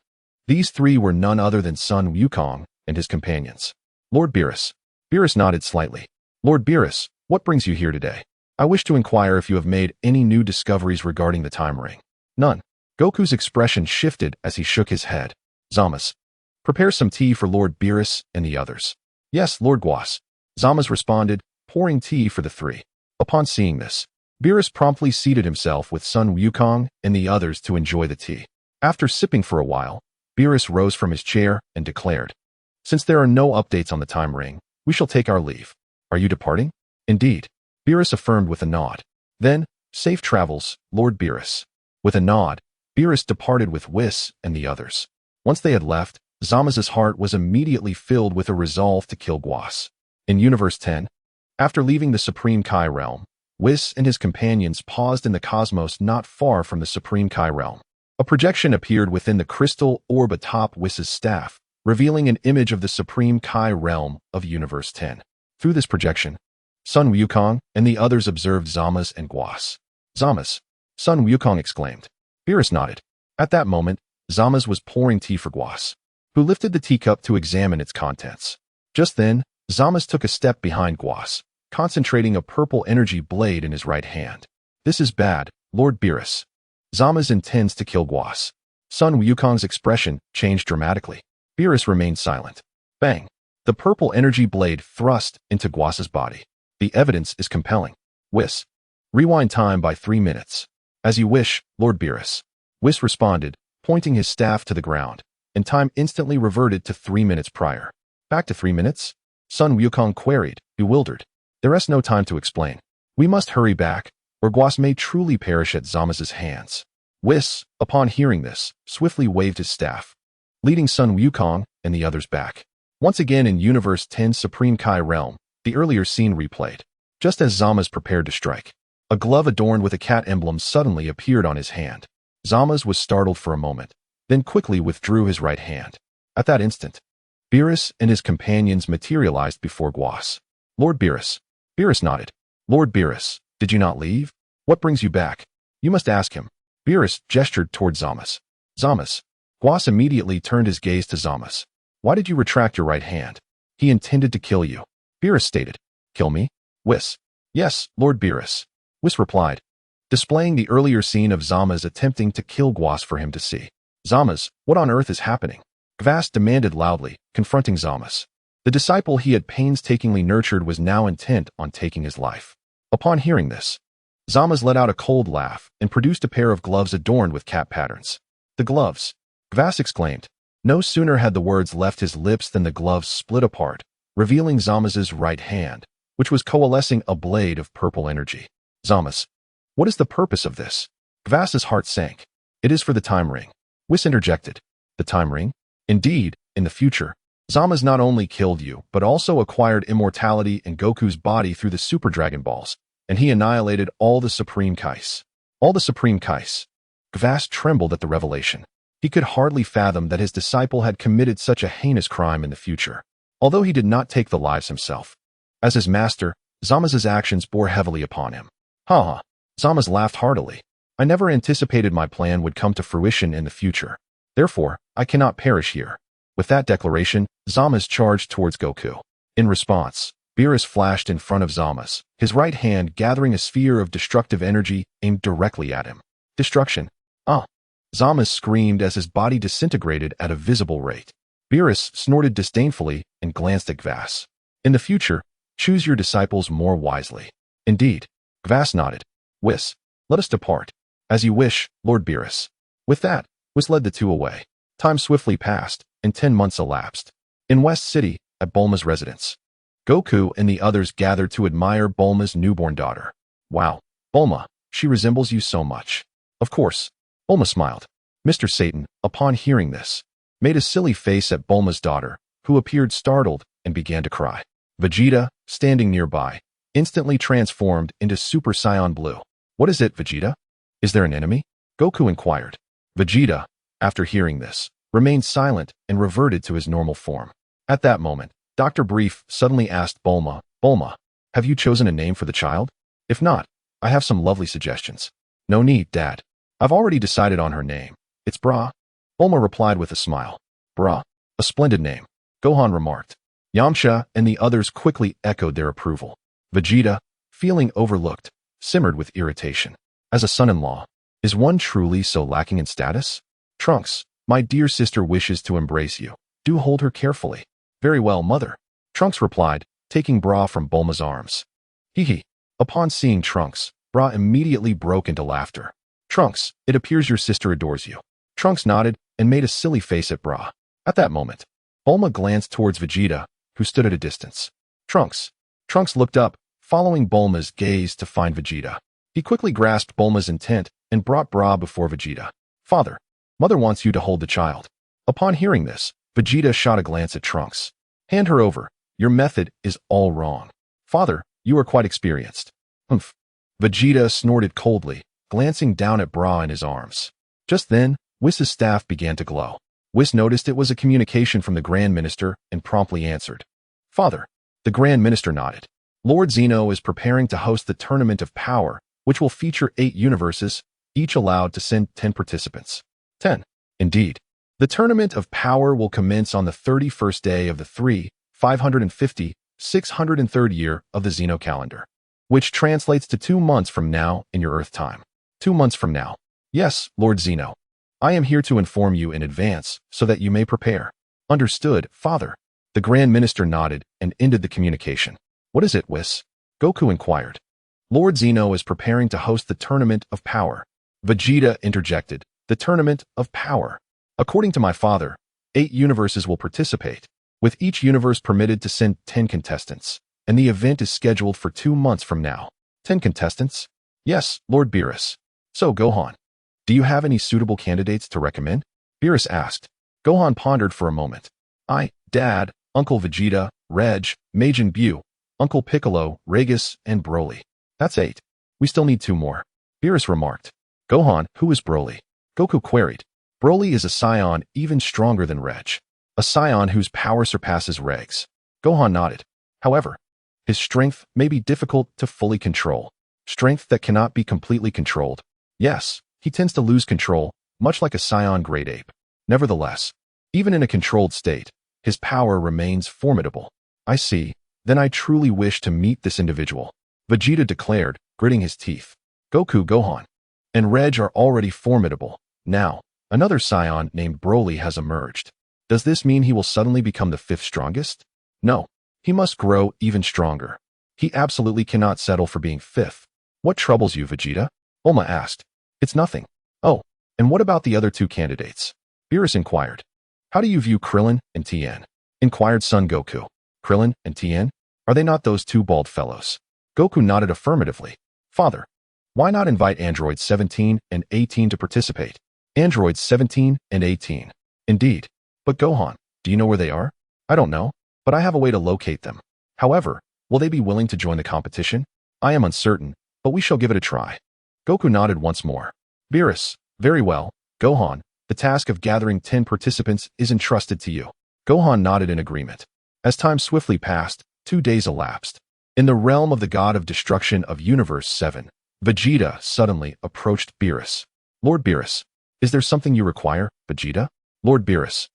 These 3 were none other than Son Wukong and his companions. Lord Beerus. Beerus nodded slightly. Lord Beerus, what brings you here today? I wish to inquire if you have made any new discoveries regarding the time ring. None. Goku's expression shifted as he shook his head. Zamasu, prepare some tea for Lord Beerus and the others. Yes, Lord Guas. Zamasu responded, pouring tea for the 3. Upon seeing this, Beerus promptly seated himself with Son Wukong and the others to enjoy the tea. After sipping for a while, Beerus rose from his chair and declared, since there are no updates on the time ring, we shall take our leave. Are you departing? Indeed. Beerus affirmed with a nod. Then, safe travels, Lord Beerus. With a nod, Beerus departed with Whis and the others. Once they had left, Zamasu's heart was immediately filled with a resolve to kill Guas. In Universe 10, after leaving the Supreme Kai realm, Whis and his companions paused in the cosmos not far from the Supreme Kai realm. A projection appeared within the crystal orb atop Whis' staff, revealing an image of the Supreme Kai realm of Universe 10. Through this projection, Son Wukong and the others observed Zamasu and Guas. Zamasu, Son Wukong exclaimed. Beerus nodded. At that moment, Zamasu was pouring tea for Guas, who lifted the teacup to examine its contents. Just then, Zamasu took a step behind Guas, concentrating a purple energy blade in his right hand. This is bad, Lord Beerus. Zamasu intends to kill Guas. Son Wukong's expression changed dramatically. Beerus remained silent. Bang! The purple energy blade thrust into Guas's body. The evidence is compelling. Whis. Rewind time by 3 minutes. As you wish, Lord Beerus. Whis responded, pointing his staff to the ground, and time instantly reverted to 3 minutes prior. Back to 3 minutes? Son Gohan queried, bewildered. There is no time to explain. We must hurry back, or Guas may truly perish at Zama's hands. Whis, upon hearing this, swiftly waved his staff, leading Son Gohan and the others back. Once again in Universe 10's Supreme Kai realm, the earlier scene replayed. Just as Zama's prepared to strike, a glove adorned with a cat emblem suddenly appeared on his hand. Zama's was startled for a moment, then quickly withdrew his right hand. At that instant, Beerus and his companions materialized before Guas. Lord Beerus. Beerus nodded. Lord Beerus, did you not leave? What brings you back? You must ask him. Beerus gestured toward Zama's. Zama's. Guas immediately turned his gaze to Zama's. Why did you retract your right hand? He intended to kill you. Beerus stated. Kill me? Whis. Yes, Lord Beerus. Whis replied, displaying the earlier scene of Zama's attempting to kill Guas for him to see. Zama's, what on earth is happening? Gvas demanded loudly, confronting Zama's. The disciple he had painstakingly nurtured was now intent on taking his life. Upon hearing this, Zama's let out a cold laugh and produced a pair of gloves adorned with cat patterns. The gloves! Gvas exclaimed. No sooner had the words left his lips than the gloves split apart, revealing Zama's right hand, which was coalescing a blade of purple energy. Zama's. What is the purpose of this? Gvas's heart sank. It is for the time ring. Whis interjected. The time ring? Indeed, in the future, Zama's not only killed you, but also acquired immortality in Goku's body through the Super Dragon Balls, and he annihilated all the Supreme Kais. All the Supreme Kais. Gvas trembled at the revelation. He could hardly fathom that his disciple had committed such a heinous crime in the future, although he did not take the lives himself. As his master, Zama's actions bore heavily upon him. Ha ha. Zama's laughed heartily. I never anticipated my plan would come to fruition in the future. Therefore, I cannot perish here. With that declaration, Zama's charged towards Goku. In response, Beerus flashed in front of Zama's, his right hand gathering a sphere of destructive energy aimed directly at him. Destruction. Ah! Zama's screamed as his body disintegrated at a visible rate. Beerus snorted disdainfully and glanced at Gvas. In the future, choose your disciples more wisely. Indeed. Gvas nodded. Whis. Let us depart. As you wish, Lord Beerus. With that, Whis led the two away. Time swiftly passed, and 10 months elapsed. In West City, at Bulma's residence, Goku and the others gathered to admire Bulma's newborn daughter. Wow, Bulma, she resembles you so much. Of course. Bulma smiled. Mr. Satan, upon hearing this, made a silly face at Bulma's daughter, who appeared startled and began to cry. Vegeta, standing nearby, instantly transformed into Super Saiyan Blue. What is it, Vegeta? Is there an enemy? Goku inquired. Vegeta, after hearing this, remained silent and reverted to his normal form. At that moment, Dr. Brief suddenly asked Bulma, Bulma, have you chosen a name for the child? If not, I have some lovely suggestions. No need, Dad. I've already decided on her name. It's Bra. Bulma replied with a smile. Bra. A splendid name. Gohan remarked. Yamcha and the others quickly echoed their approval. Vegeta, feeling overlooked, simmered with irritation. As a son-in-law, is one truly so lacking in status? Trunks, my dear sister wishes to embrace you. Do hold her carefully. Very well, mother. Trunks replied, taking Bra from Bulma's arms. Hee hee. Upon seeing Trunks, Bra immediately broke into laughter. Trunks, it appears your sister adores you. Trunks nodded and made a silly face at Bra. At that moment, Bulma glanced towards Vegeta, who stood at a distance. Trunks. Trunks looked up, following Bulma's gaze to find Vegeta. He quickly grasped Bulma's intent and brought Bra before Vegeta. Father, Mother wants you to hold the child. Upon hearing this, Vegeta shot a glance at Trunks. Hand her over. Your method is all wrong. Father, you are quite experienced. Humph. Vegeta snorted coldly, glancing down at Bra in his arms. Just then, Whis's staff began to glow. Whis noticed it was a communication from the Grand Minister and promptly answered. Father. The Grand Minister nodded. Lord Zeno is preparing to host the Tournament of Power, which will feature 8 universes, each allowed to send 10 participants. 10. Indeed. The Tournament of Power will commence on the 31st day of the 603rd year of the Zeno calendar, which translates to 2 months from now in your Earth time. 2 months from now. Yes, Lord Zeno. I am here to inform you in advance so that you may prepare. Understood, Father. The Grand Minister nodded and ended the communication. What is it, Whis? Goku inquired. Lord Zeno is preparing to host the Tournament of Power. Vegeta interjected. The Tournament of Power. According to my father, 8 universes will participate, with each universe permitted to send 10 contestants, and the event is scheduled for 2 months from now. 10 contestants? Yes, Lord Beerus. So, Gohan, do you have any suitable candidates to recommend? Beerus asked. Gohan pondered for a moment. Dad, Uncle Vegeta, Reg, Majin Buu, Uncle Piccolo, Regis, and Broly. That's 8. We still need 2 more. Beerus remarked. Gohan, who is Broly? Goku queried. Broly is a Saiyan even stronger than Reg. A Saiyan whose power surpasses Reg's. Gohan nodded. However, his strength may be difficult to fully control. Strength that cannot be completely controlled. Yes, he tends to lose control, much like a Saiyan great ape. Nevertheless, even in a controlled state, his power remains formidable. I see. Then I truly wish to meet this individual, Vegeta declared, gritting his teeth. Goku, Gohan, and Reg are already formidable. Now, another Saiyan named Broly has emerged. Does this mean he will suddenly become the 5th strongest? No. He must grow even stronger. He absolutely cannot settle for being 5th. What troubles you, Vegeta? Bulma asked. It's nothing. Oh, and what about the other 2 candidates? Beerus inquired. How do you view Krillin and Tien? Inquired Son Goku. Krillin and Tien? Are they not those 2 bald fellows? Goku nodded affirmatively. Father, why not invite androids 17 and 18 to participate? Androids 17 and 18. Indeed. But Gohan, do you know where they are? I don't know, but I have a way to locate them. However, will they be willing to join the competition? I am uncertain, but we shall give it a try. Goku nodded once more. Beerus, very well. Gohan, the task of gathering 10 participants is entrusted to you. Gohan nodded in agreement. As time swiftly passed, 2 days elapsed. In the realm of the god of destruction of Universe 7, Vegeta suddenly approached Beerus. Lord Beerus, is there something you require, Vegeta? Lord Beerus,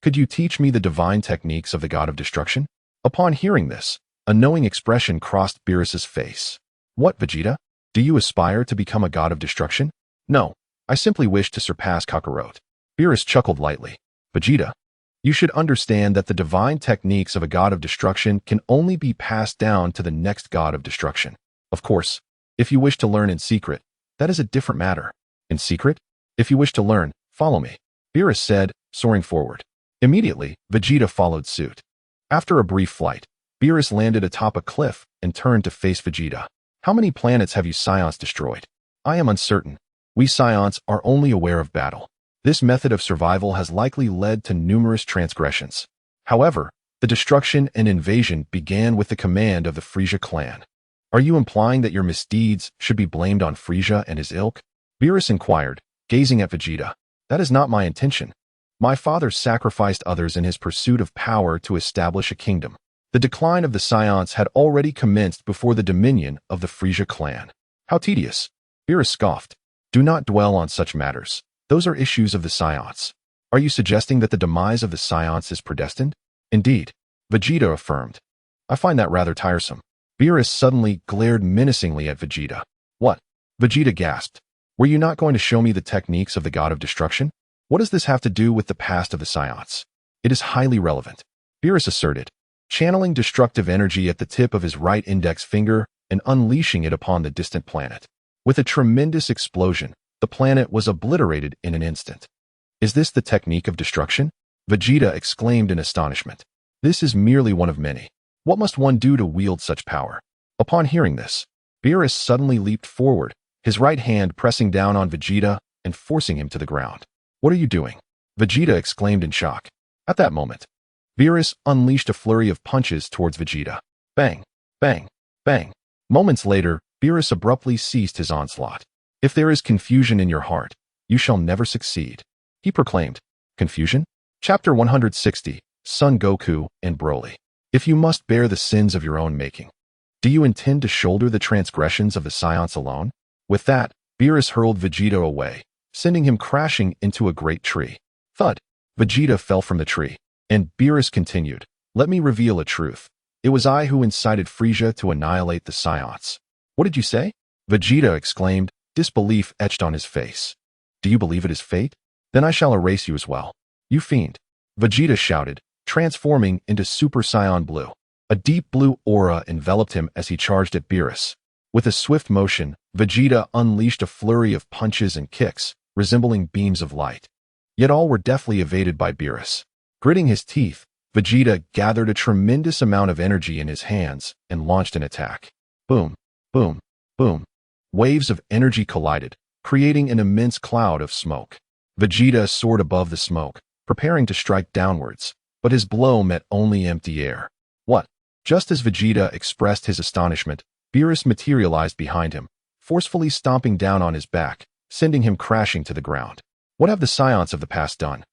could you teach me the divine techniques of the god of destruction? Upon hearing this, a knowing expression crossed Beerus's face. What, Vegeta? Do you aspire to become a god of destruction? No, I simply wish to surpass Kakarot. Beerus chuckled lightly. Vegeta, you should understand that the divine techniques of a god of destruction can only be passed down to the next god of destruction. Of course, if you wish to learn in secret, that is a different matter. In secret? If you wish to learn, follow me, Beerus said, soaring forward. Immediately, Vegeta followed suit. After a brief flight, Beerus landed atop a cliff and turned to face Vegeta. How many planets have you Saiyans destroyed? I am uncertain. We Saiyans are only aware of battle. This method of survival has likely led to numerous transgressions. However, the destruction and invasion began with the command of the Frieza clan. Are you implying that your misdeeds should be blamed on Frieza and his ilk? Beerus inquired, gazing at Vegeta. That is not my intention. My father sacrificed others in his pursuit of power to establish a kingdom. The decline of the Saiyans had already commenced before the dominion of the Frieza clan. How tedious. Beerus scoffed. Do not dwell on such matters. Those are issues of the Saiyans. Are you suggesting that the demise of the Saiyans is predestined? Indeed, Vegeta affirmed. I find that rather tiresome. Beerus suddenly glared menacingly at Vegeta. What? Vegeta gasped. Were you not going to show me the techniques of the god of destruction? What does this have to do with the past of the Saiyans? It is highly relevant, Beerus asserted, channeling destructive energy at the tip of his right index finger and unleashing it upon the distant planet. With a tremendous explosion, the planet was obliterated in an instant. Is this the technique of destruction? Vegeta exclaimed in astonishment. This is merely one of many. What must one do to wield such power? Upon hearing this, Beerus suddenly leaped forward, his right hand pressing down on Vegeta and forcing him to the ground. What are you doing? Vegeta exclaimed in shock. At that moment, Beerus unleashed a flurry of punches towards Vegeta. Bang, bang, bang. Moments later, Beerus abruptly ceased his onslaught. If there is confusion in your heart, you shall never succeed, he proclaimed. Confusion? Chapter 160, Son Goku and Broly. If you must bear the sins of your own making, do you intend to shoulder the transgressions of the Saiyans alone? With that, Beerus hurled Vegeta away, sending him crashing into a great tree. Thud! Vegeta fell from the tree, and Beerus continued, Let me reveal a truth. It was I who incited Frieza to annihilate the Saiyans. What did you say? Vegeta exclaimed, disbelief etched on his face. Do you believe it is fate? Then I shall erase you as well. You fiend! Vegeta shouted, transforming into Super Saiyan Blue. A deep blue aura enveloped him as he charged at Beerus. With a swift motion, Vegeta unleashed a flurry of punches and kicks, resembling beams of light. Yet all were deftly evaded by Beerus. Gritting his teeth, Vegeta gathered a tremendous amount of energy in his hands and launched an attack. Boom, boom, boom. Waves of energy collided, creating an immense cloud of smoke. Vegeta soared above the smoke, preparing to strike downwards, but his blow met only empty air. What? Just as Vegeta expressed his astonishment, Beerus materialized behind him, forcefully stomping down on his back, sending him crashing to the ground. What have the Saiyans of the past done?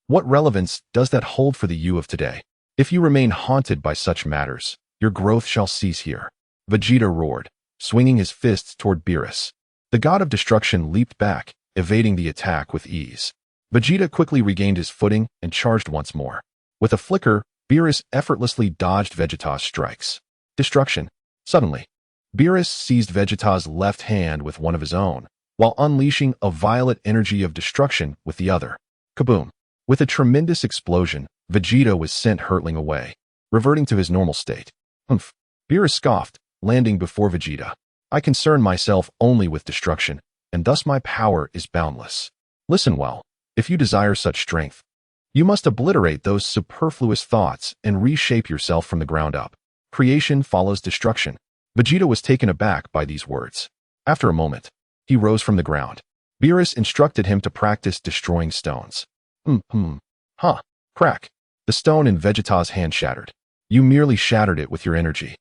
What relevance does that hold for the you of today? If you remain haunted by such matters, your growth shall cease here. Vegeta roared, swinging his fists toward Beerus. The god of destruction leaped back, evading the attack with ease. Vegeta quickly regained his footing and charged once more. With a flicker, Beerus effortlessly dodged Vegeta's strikes. Destruction. Suddenly, Beerus seized Vegeta's left hand with one of his own, while unleashing a violet energy of destruction with the other. Kaboom! With a tremendous explosion, Vegeta was sent hurtling away, reverting to his normal state. Humph! Beerus scoffed, landing before Vegeta. I concern myself only with destruction, and thus my power is boundless. Listen well, if you desire such strength, you must obliterate those superfluous thoughts and reshape yourself from the ground up. Creation follows destruction. Vegeta was taken aback by these words. After a moment, he rose from the ground. Beerus instructed him to practice destroying stones. Crack. The stone in Vegeta's hand shattered. You merely shattered it with your energy.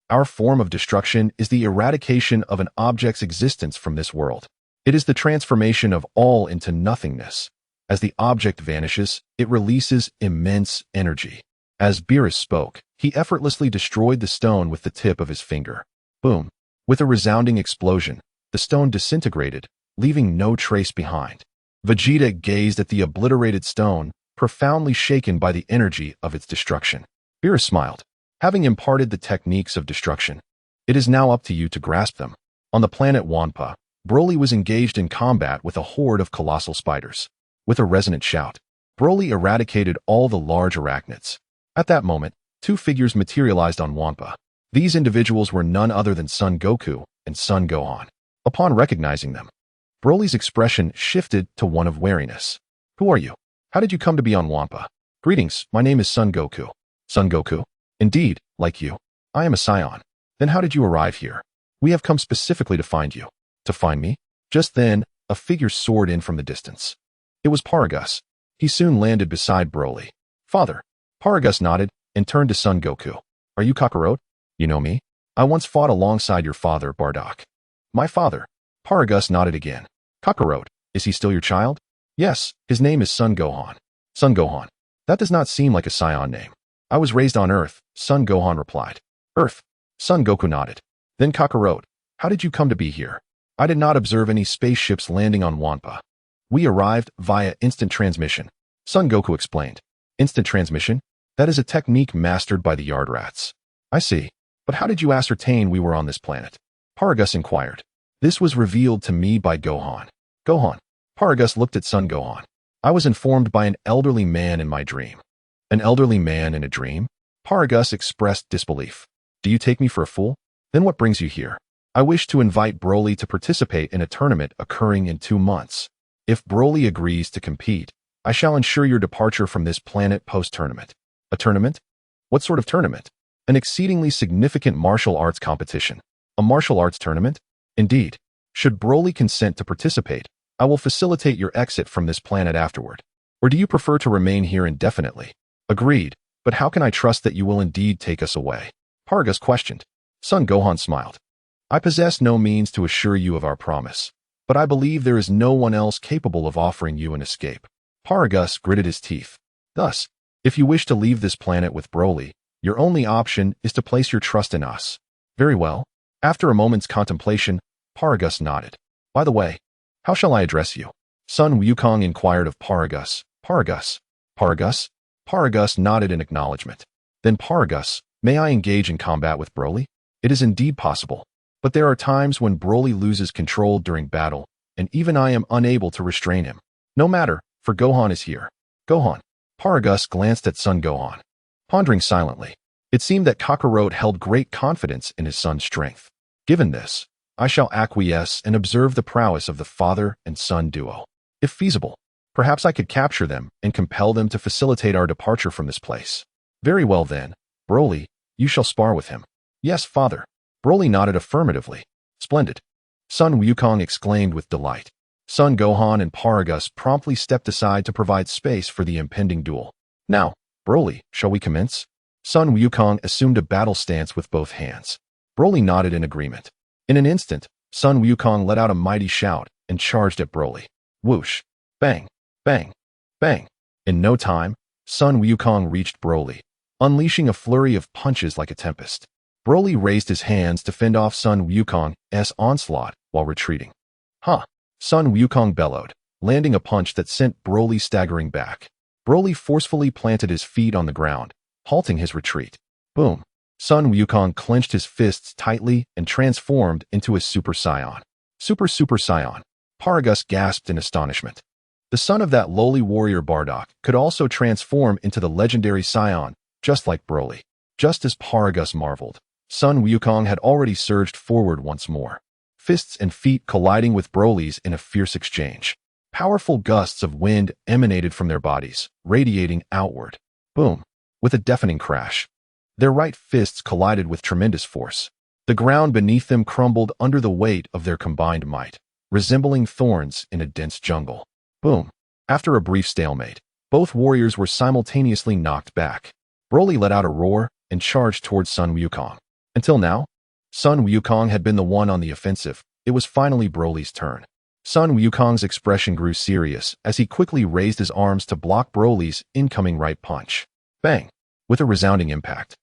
Our form of destruction is the eradication of an object's existence from this world. It is the transformation of all into nothingness. As the object vanishes, it releases immense energy. As Beerus spoke, he effortlessly destroyed the stone with the tip of his finger. Boom! With a resounding explosion, the stone disintegrated, leaving no trace behind. Vegeta gazed at the obliterated stone, profoundly shaken by the energy of its destruction. Beerus smiled. Having imparted the techniques of destruction, it is now up to you to grasp them. On the planet Wanpa, Broly was engaged in combat with a horde of colossal spiders. With a resonant shout, Broly eradicated all the large arachnids. At that moment, two figures materialized on Wanpa. These individuals were none other than Son Goku and Son Gohan. Upon recognizing them, Broly's expression shifted to one of wariness. Who are you? How did you come to be on Wanpa? Greetings, my name is Son Goku. Son Goku? Indeed, like you. I am a Saiyan. Then how did you arrive here? We have come specifically to find you. To find me? Just then, a figure soared in from the distance. It was Paragus. He soon landed beside Broly. Father. Paragus nodded and turned to Son Goku. Are you Kakarot? You know me? I once fought alongside your father, Bardock. My father. Paragus nodded again. Kakarot, is he still your child? Yes, his name is Son Gohan. Son Gohan. That does not seem like a Saiyan name. I was raised on Earth, Son Gohan replied. Earth. Son Goku nodded. Then Kakarot, how did you come to be here? I did not observe any spaceships landing on Wanpa. We arrived via instant transmission. Son Goku explained. Instant transmission? That is a technique mastered by the Yard Rats. I see. But how did you ascertain we were on this planet? Paragus inquired. This was revealed to me by Gohan. Gohan. Paragus looked at Son Gohan. I was informed by an elderly man in my dream. An elderly man in a dream? Paragus expressed disbelief. Do you take me for a fool? Then what brings you here? I wish to invite Broly to participate in a tournament occurring in 2 months. If Broly agrees to compete, I shall ensure your departure from this planet post-tournament. A tournament? What sort of tournament? An exceedingly significant martial arts competition. A martial arts tournament? Indeed. Should Broly consent to participate, I will facilitate your exit from this planet afterward. Or do you prefer to remain here indefinitely? Agreed, but how can I trust that you will indeed take us away? Paragus questioned. Son Gohan smiled. I possess no means to assure you of our promise, but I believe there is no one else capable of offering you an escape. Paragus gritted his teeth. Thus, if you wish to leave this planet with Broly, your only option is to place your trust in us. Very well. After a moment's contemplation, Paragus nodded. By the way, how shall I address you? Son Wukong inquired of Paragus. Paragus. Paragus? Paragus nodded in acknowledgement. Then Paragus, may I engage in combat with Broly? It is indeed possible. But there are times when Broly loses control during battle, and even I am unable to restrain him. No matter, for Gohan is here. Gohan. Paragus glanced at Son Gohan. Pondering silently, it seemed that Kakarot held great confidence in his son's strength. Given this, I shall acquiesce and observe the prowess of the father and son duo. If feasible, perhaps I could capture them and compel them to facilitate our departure from this place. Very well then, Broly, you shall spar with him. Yes, father. Broly nodded affirmatively. Splendid. Son Wukong exclaimed with delight. Son Gohan and Paragus promptly stepped aside to provide space for the impending duel. Now, Broly, shall we commence? Son Wukong assumed a battle stance with both hands. Broly nodded in agreement. In an instant, Son Wukong let out a mighty shout and charged at Broly. Whoosh! Bang! Bang! Bang! In no time, Son Wukong reached Broly, unleashing a flurry of punches like a tempest. Broly raised his hands to fend off Son Wukong's onslaught while retreating. Huh! Son Wukong bellowed, landing a punch that sent Broly staggering back. Broly forcefully planted his feet on the ground, halting his retreat. Boom! Son Wukong clenched his fists tightly and transformed into a Super Saiyan. Super Saiyan. Paragus gasped in astonishment. The son of that lowly warrior Bardock could also transform into the legendary Saiyan, just like Broly. Just as Paragus marveled, Son Wukong had already surged forward once more, fists and feet colliding with Broly's in a fierce exchange. Powerful gusts of wind emanated from their bodies, radiating outward. Boom! With a deafening crash, their right fists collided with tremendous force. The ground beneath them crumbled under the weight of their combined might, resembling thorns in a dense jungle. Boom! After a brief stalemate, both warriors were simultaneously knocked back. Broly let out a roar and charged towards Son Wukong. Until now, Son Wukong had been the one on the offensive. It was finally Broly's turn. Son Wukong's expression grew serious as he quickly raised his arms to block Broly's incoming right punch. Bang! With a resounding impact,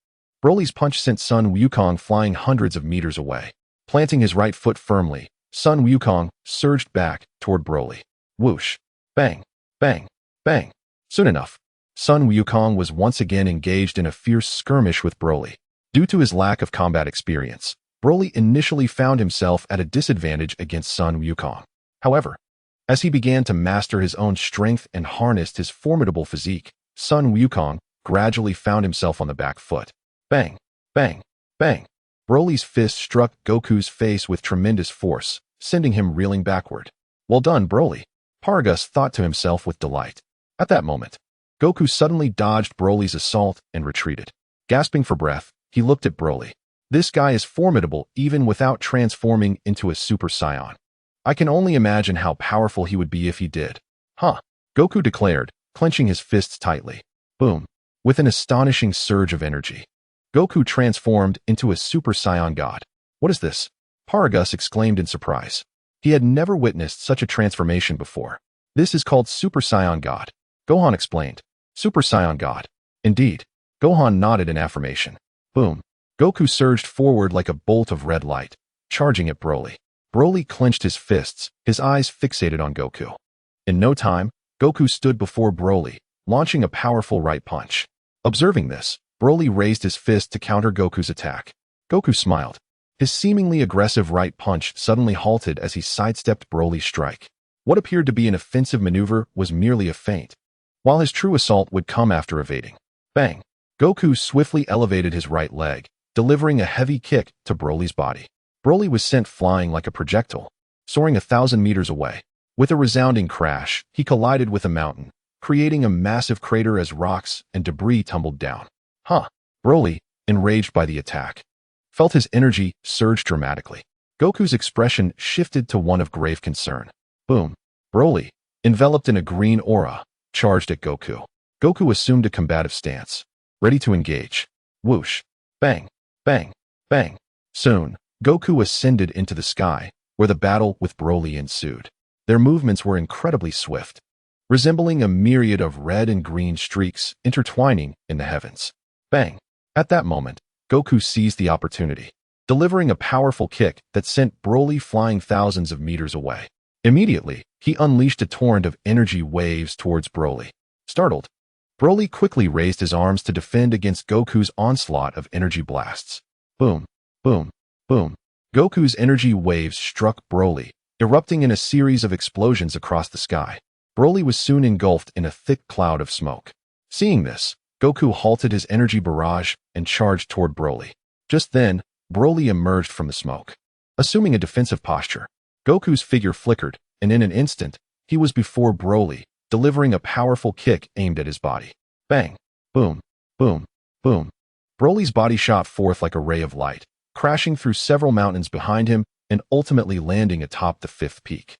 Broly's punch sent Son Wukong flying hundreds of meters away. Planting his right foot firmly, Son Wukong surged back toward Broly. Whoosh! Bang! Bang! Bang! Soon enough, Son Wukong was once again engaged in a fierce skirmish with Broly. Due to his lack of combat experience, Broly initially found himself at a disadvantage against Son Wukong. However, as he began to master his own strength and harnessed his formidable physique, Son Wukong gradually found himself on the back foot. Bang! Bang! Bang! Broly's fist struck Goku's face with tremendous force, sending him reeling backward. Well done, Broly, Paragus thought to himself with delight. At that moment, Goku suddenly dodged Broly's assault and retreated. Gasping for breath, he looked at Broly. This guy is formidable even without transforming into a Super Saiyan. I can only imagine how powerful he would be if he did. Huh! Goku declared, clenching his fists tightly. Boom! With an astonishing surge of energy, Goku transformed into a Super Saiyan God. What is this? Paragus exclaimed in surprise. He had never witnessed such a transformation before. This is called Super Saiyan God. Gohan explained. Super Saiyan God. Indeed. Gohan nodded in affirmation. Boom. Goku surged forward like a bolt of red light, charging at Broly. Broly clenched his fists, his eyes fixated on Goku. In no time, Goku stood before Broly, launching a powerful right punch. Observing this, Broly raised his fist to counter Goku's attack. Goku smiled. His seemingly aggressive right punch suddenly halted as he sidestepped Broly's strike. What appeared to be an offensive maneuver was merely a feint, while his true assault would come after evading. Bang! Goku swiftly elevated his right leg, delivering a heavy kick to Broly's body. Broly was sent flying like a projectile, soaring 1,000 meters away. With a resounding crash, he collided with a mountain, creating a massive crater as rocks and debris tumbled down. Huh! Broly, enraged by the attack, felt his energy surge dramatically. Goku's expression shifted to one of grave concern. Boom! Broly, enveloped in a green aura, charged at Goku. Goku assumed a combative stance, ready to engage. Whoosh! Bang! Bang! Bang! Soon, Goku ascended into the sky, where the battle with Broly ensued. Their movements were incredibly swift, resembling a myriad of red and green streaks intertwining in the heavens. Bang! At that moment, Goku seized the opportunity, delivering a powerful kick that sent Broly flying thousands of meters away. Immediately, he unleashed a torrent of energy waves towards Broly. Startled, Broly quickly raised his arms to defend against Goku's onslaught of energy blasts. Boom! Boom! Boom! Goku's energy waves struck Broly, erupting in a series of explosions across the sky. Broly was soon engulfed in a thick cloud of smoke. Seeing this, Goku halted his energy barrage and charged toward Broly. Just then, Broly emerged from the smoke. Assuming a defensive posture, Goku's figure flickered, and in an instant, he was before Broly, delivering a powerful kick aimed at his body. Bang! Boom! Boom! Boom! Broly's body shot forth like a ray of light, crashing through several mountains behind him and ultimately landing atop the fifth peak.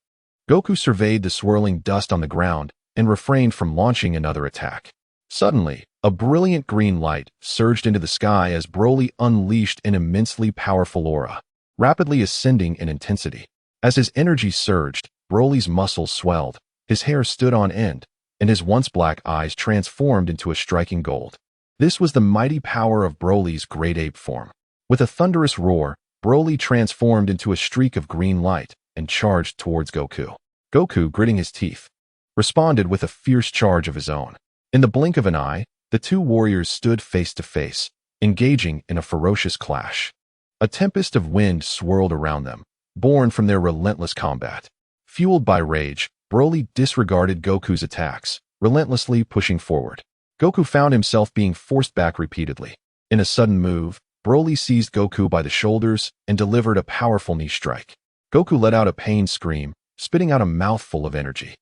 Goku surveyed the swirling dust on the ground and refrained from launching another attack. Suddenly, a brilliant green light surged into the sky as Broly unleashed an immensely powerful aura, rapidly ascending in intensity. As his energy surged, Broly's muscles swelled, his hair stood on end, and his once black eyes transformed into a striking gold. This was the mighty power of Broly's great ape form. With a thunderous roar, Broly transformed into a streak of green light and charged towards Goku. Goku, gritting his teeth, responded with a fierce charge of his own. In the blink of an eye, the two warriors stood face to face, engaging in a ferocious clash. A tempest of wind swirled around them, born from their relentless combat. Fueled by rage, Broly disregarded Goku's attacks, relentlessly pushing forward. Goku found himself being forced back repeatedly. In a sudden move, Broly seized Goku by the shoulders and delivered a powerful knee strike. Goku let out a pained scream, spitting out a mouthful of energy.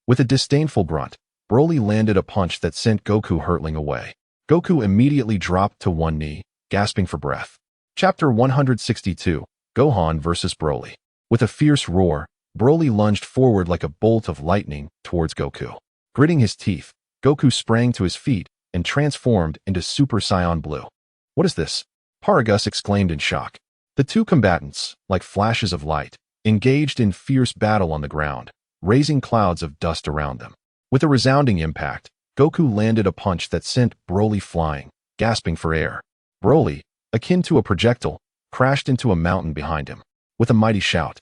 With a disdainful grunt, Broly landed a punch that sent Goku hurtling away. Goku immediately dropped to one knee, gasping for breath. Chapter 162, Gohan vs. Broly. With a fierce roar, Broly lunged forward like a bolt of lightning towards Goku. Gritting his teeth, Goku sprang to his feet and transformed into Super Saiyan Blue. What is this? Paragus exclaimed in shock. The two combatants, like flashes of light, engaged in fierce battle on the ground, raising clouds of dust around them. With a resounding impact, Goku landed a punch that sent Broly flying, gasping for air. Broly, akin to a projectile, crashed into a mountain behind him. With a mighty shout,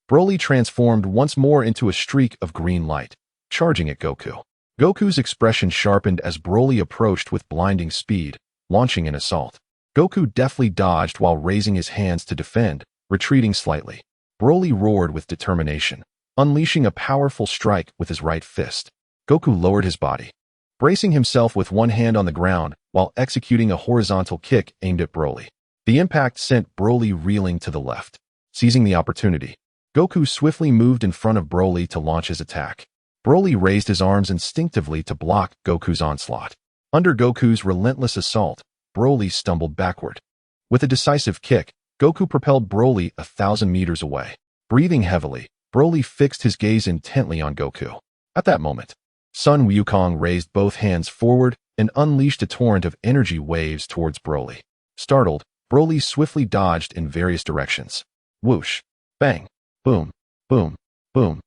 Broly transformed once more into a streak of green light, charging at Goku. Goku's expression sharpened as Broly approached with blinding speed, launching an assault. Goku deftly dodged while raising his hands to defend, retreating slightly. Broly roared with determination, unleashing a powerful strike with his right fist. Goku lowered his body, bracing himself with one hand on the ground while executing a horizontal kick aimed at Broly. The impact sent Broly reeling to the left. Seizing the opportunity, Goku swiftly moved in front of Broly to launch his attack. Broly raised his arms instinctively to block Goku's onslaught. Under Goku's relentless assault, Broly stumbled backward. With a decisive kick, Goku propelled Broly 1,000 meters away. Breathing heavily, Broly fixed his gaze intently on Goku. At that moment, Son Wukong raised both hands forward and unleashed a torrent of energy waves towards Broly. Startled, Broly swiftly dodged in various directions. Whoosh! Bang! Boom! Boom! Boom!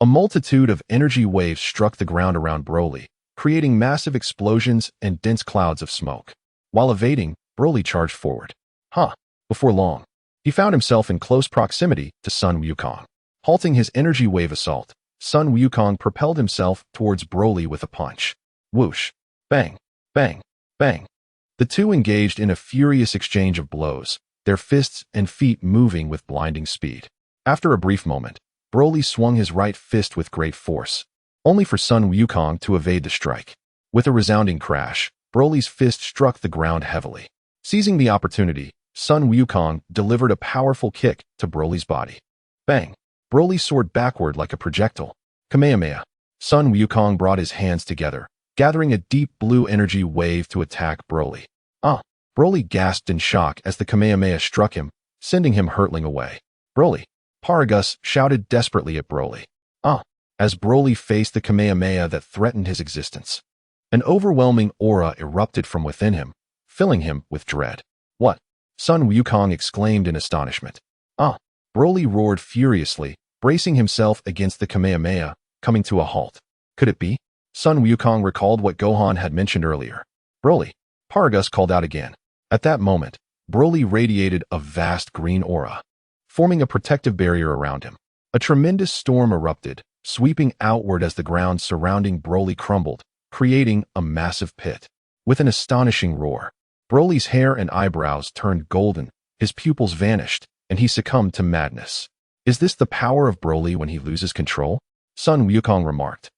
A multitude of energy waves struck the ground around Broly, creating massive explosions and dense clouds of smoke. While evading, Broly charged forward. Before long, he found himself in close proximity to Son Wukong. Halting his energy wave assault, Son Wukong propelled himself towards Broly with a punch. Whoosh! Bang! Bang! Bang! The two engaged in a furious exchange of blows, their fists and feet moving with blinding speed. After a brief moment, Broly swung his right fist with great force, only for Son Wukong to evade the strike. With a resounding crash, Broly's fist struck the ground heavily. Seizing the opportunity, Son Wukong delivered a powerful kick to Broly's body. Bang! Broly soared backward like a projectile. Kamehameha. Son Wukong brought his hands together, gathering a deep blue energy wave to attack Broly. Broly gasped in shock as the Kamehameha struck him, sending him hurtling away. Broly! Paragus shouted desperately at Broly. As Broly faced the Kamehameha that threatened his existence. An overwhelming aura erupted from within him, filling him with dread. What? Son Wukong exclaimed in astonishment. Broly roared furiously, bracing himself against the Kamehameha, coming to a halt. Could it be? Son Wukong recalled what Gohan had mentioned earlier. Broly! Paragus called out again. At that moment, Broly radiated a vast green aura, forming a protective barrier around him. A tremendous storm erupted, sweeping outward as the ground surrounding Broly crumbled, creating a massive pit. With an astonishing roar, Broly's hair and eyebrows turned golden, his pupils vanished, and he succumbed to madness. Is this the power of Broly when he loses control? Son Wukong remarked.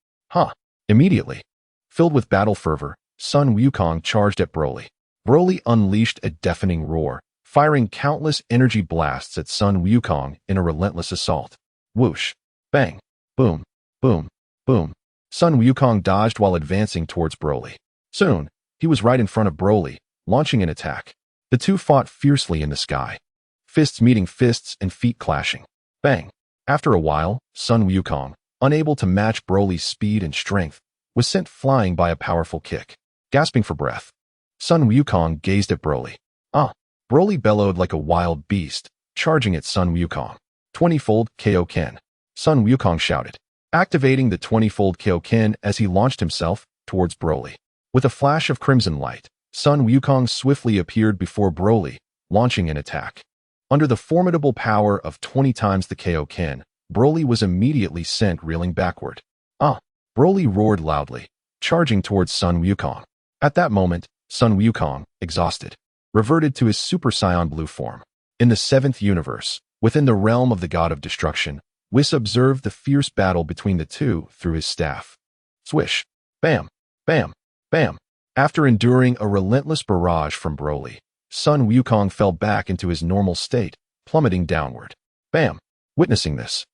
Immediately. Filled with battle fervor, Son Wukong charged at Broly. Broly unleashed a deafening roar, firing countless energy blasts at Son Wukong in a relentless assault. Whoosh! Bang! Boom! Boom! Boom! Son Wukong dodged while advancing towards Broly. Soon, he was right in front of Broly, launching an attack. The two fought fiercely in the sky, fists meeting fists and feet clashing. Bang! After a while, Son Wukong, unable to match Broly's speed and strength, was sent flying by a powerful kick. Gasping for breath, Son Wukong gazed at Broly. Broly bellowed like a wild beast, charging at Son Wukong. 20-fold Kaioken, Son Wukong shouted, activating the 20-fold Kaioken as he launched himself towards Broly. With a flash of crimson light, Son Wukong swiftly appeared before Broly, launching an attack. Under the formidable power of 20 times the Kaioken, Broly was immediately sent reeling backward. Broly roared loudly, charging towards Son Wukong. At that moment, Son Wukong, exhausted, reverted to his Super Saiyan Blue form. In the 7th universe, within the realm of the God of Destruction, Whis observed the fierce battle between the two through his staff. Swish! Bam! Bam! Bam! After enduring a relentless barrage from Broly, Son Wukong fell back into his normal state, plummeting downward. Bam! Witnessing this,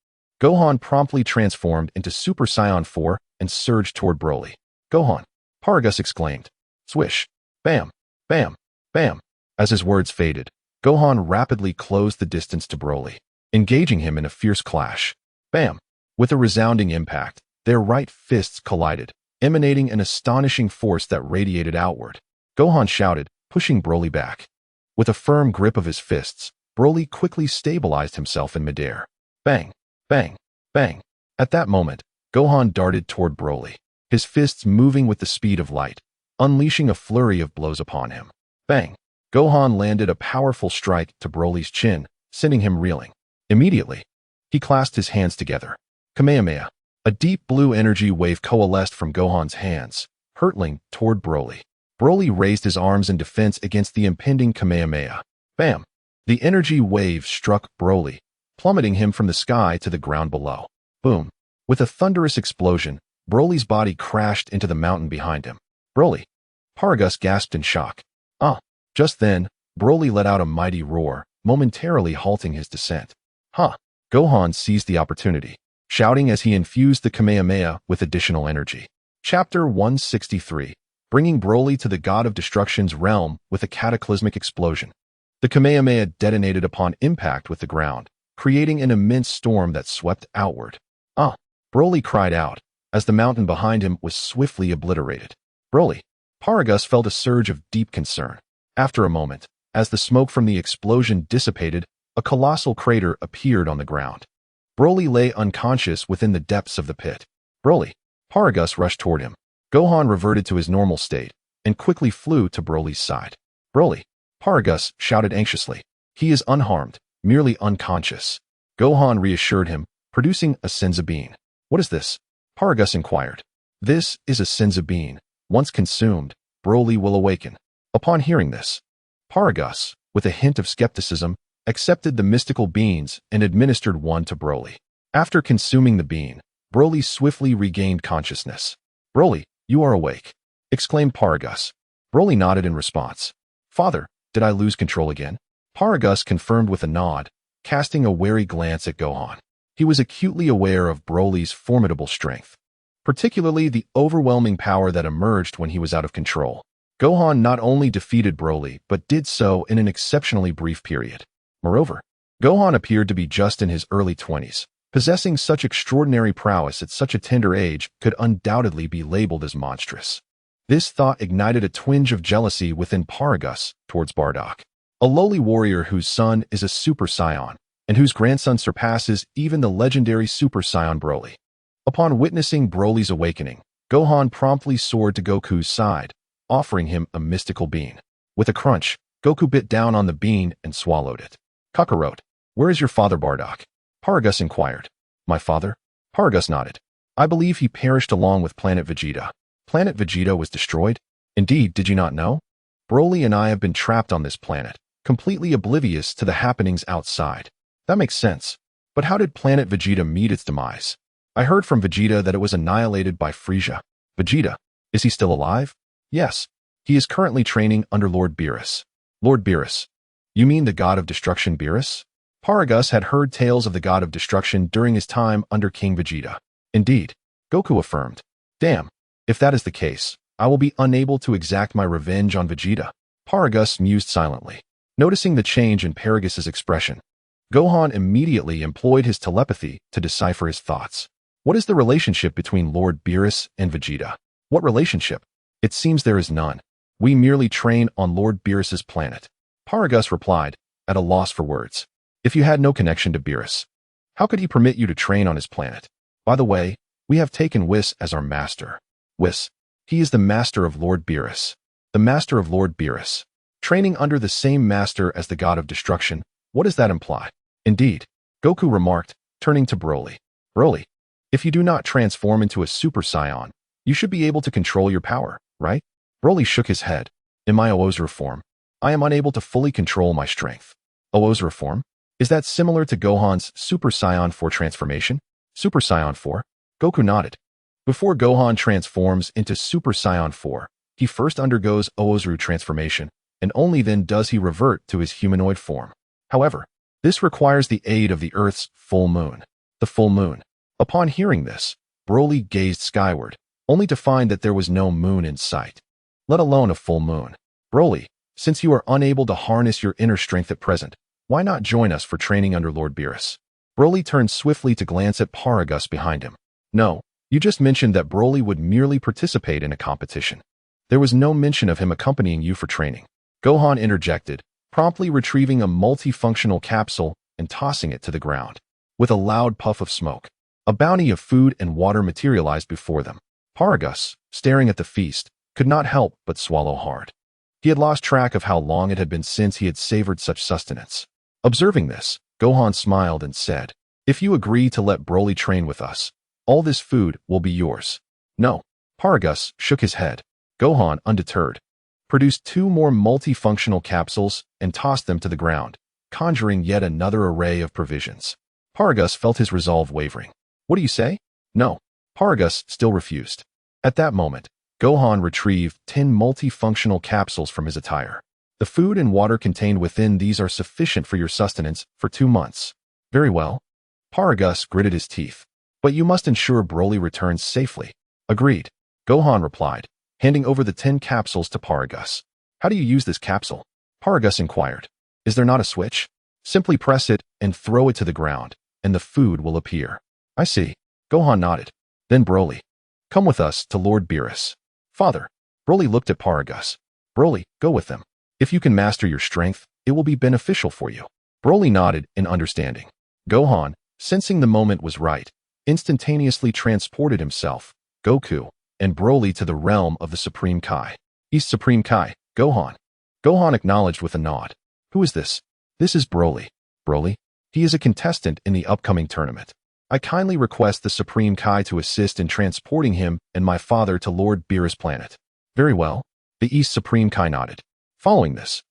Gohan promptly transformed into Super Saiyan 4 and surged toward Broly. Gohan! Paragus exclaimed. Swish! Bam! Bam! Bam! As his words faded, Gohan rapidly closed the distance to Broly, engaging him in a fierce clash. Bam! With a resounding impact, their right fists collided, emanating an astonishing force that radiated outward. Gohan shouted, pushing Broly back. With a firm grip of his fists, Broly quickly stabilized himself in midair. Bang! Bang! Bang! At that moment, Gohan darted toward Broly, his fists moving with the speed of light, unleashing a flurry of blows upon him. Bang! Gohan landed a powerful strike to Broly's chin, sending him reeling. Immediately, he clasped his hands together. Kamehameha! A deep blue energy wave coalesced from Gohan's hands, hurtling toward Broly. Broly raised his arms in defense against the impending Kamehameha. Bam! The energy wave struck Broly, plummeting him from the sky to the ground below. Boom! With a thunderous explosion, Broly's body crashed into the mountain behind him. Broly! Paragus gasped in shock. Just then, Broly let out a mighty roar, momentarily halting his descent. Gohan seized the opportunity, shouting as he infused the Kamehameha with additional energy. Chapter 163, bringing Broly to the God of Destruction's realm with a cataclysmic explosion. The Kamehameha detonated upon impact with the ground, creating an immense storm that swept outward. Broly cried out, as the mountain behind him was swiftly obliterated. Broly! Paragus felt a surge of deep concern. After a moment, as the smoke from the explosion dissipated, a colossal crater appeared on the ground. Broly lay unconscious within the depths of the pit. Broly! Paragus rushed toward him. Gohan reverted to his normal state and quickly flew to Broly's side. Broly! Paragus shouted anxiously. He is unharmed, merely unconscious. Gohan reassured him, producing a Senzu bean. What is this? Paragus inquired. This is a Senzu bean. Once consumed, Broly will awaken. Upon hearing this, Paragus, with a hint of skepticism, accepted the mystical beans and administered one to Broly. After consuming the bean, Broly swiftly regained consciousness. Broly, you are awake, exclaimed Paragus. Broly nodded in response. Father, did I lose control again? Paragus confirmed with a nod, casting a wary glance at Gohan. He was acutely aware of Broly's formidable strength, particularly the overwhelming power that emerged when he was out of control. Gohan not only defeated Broly, but did so in an exceptionally brief period. Moreover, Gohan appeared to be just in his early 20s. Possessing such extraordinary prowess at such a tender age could undoubtedly be labeled as monstrous. This thought ignited a twinge of jealousy within Paragus towards Bardock, a lowly warrior whose son is a Super Saiyan, and whose grandson surpasses even the legendary Super Saiyan Broly. Upon witnessing Broly's awakening, Gohan promptly soared to Goku's side, offering him a mystical bean. With a crunch, Goku bit down on the bean and swallowed it. Kakarot, where is your father Bardock? Paragus inquired. My father? Paragus nodded. I believe he perished along with Planet Vegeta. Planet Vegeta was destroyed? Indeed, did you not know? Broly and I have been trapped on this planet, completely oblivious to the happenings outside. That makes sense. But how did Planet Vegeta meet its demise? I heard from Vegeta that it was annihilated by Frieza. Vegeta, is he still alive? Yes. He is currently training under Lord Beerus. Lord Beerus. You mean the god of destruction Beerus? Paragus had heard tales of the god of destruction during his time under King Vegeta. Indeed, Goku affirmed. Damn, if that is the case, I will be unable to exact my revenge on Vegeta. Paragus mused silently. Noticing the change in Paragus's expression, Gohan immediately employed his telepathy to decipher his thoughts. What is the relationship between Lord Beerus and Vegeta? What relationship? It seems there is none. We merely train on Lord Beerus's planet. Paragus replied, at a loss for words. If you had no connection to Beerus, how could he permit you to train on his planet? By the way, we have taken Whis as our master. Whis. He is the master of Lord Beerus. The master of Lord Beerus. Training under the same master as the god of destruction, what does that imply? Indeed, Goku remarked, turning to Broly. Broly, if you do not transform into a Super Saiyan, you should be able to control your power, right? Broly shook his head. In my Oozra form, I am unable to fully control my strength. Oozra form? Is that similar to Gohan's Super Saiyan 4 transformation? Super Saiyan 4? Goku nodded. Before Gohan transforms into Super Saiyan 4, he first undergoes Oozru transformation, and only then does he revert to his humanoid form. However, this requires the aid of the Earth's full moon. The full moon. Upon hearing this, Broly gazed skyward, only to find that there was no moon in sight, let alone a full moon. Broly, since you are unable to harness your inner strength at present, why not join us for training under Lord Beerus? Broly turned swiftly to glance at Paragus behind him. No, you just mentioned that Broly would merely participate in a competition. There was no mention of him accompanying you for training. Gohan interjected, promptly retrieving a multifunctional capsule and tossing it to the ground. With a loud puff of smoke, a bounty of food and water materialized before them. Paragus, staring at the feast, could not help but swallow hard. He had lost track of how long it had been since he had savored such sustenance. Observing this, Gohan smiled and said, if you agree to let Broly train with us, all this food will be yours. No. Paragus shook his head. Gohan, undeterred, produced 2 more multifunctional capsules and tossed them to the ground, conjuring yet another array of provisions. Paragus felt his resolve wavering. What do you say? No. Paragus still refused. At that moment, Gohan retrieved 10 multifunctional capsules from his attire. The food and water contained within these are sufficient for your sustenance for 2 months. Very well. Paragus gritted his teeth. But you must ensure Broly returns safely. Agreed. Gohan replied, handing over the 10 capsules to Paragus. How do you use this capsule? Paragus inquired. Is there not a switch? Simply press it and throw it to the ground, and the food will appear. I see. Gohan nodded. Then Broly, come with us to Lord Beerus. Father. Broly looked at Paragus. Broly, go with them. If you can master your strength, it will be beneficial for you. Broly nodded in understanding. Gohan, sensing the moment was right, instantaneously transported himself, Goku, and Broly to the realm of the Supreme Kai. East Supreme Kai, Gohan. Gohan acknowledged with a nod. Who is this? This is Broly. Broly? He is a contestant in the upcoming tournament. I kindly request the Supreme Kai to assist in transporting him and my father to Lord Beerus' planet. Very well. The East Supreme Kai nodded. Following this,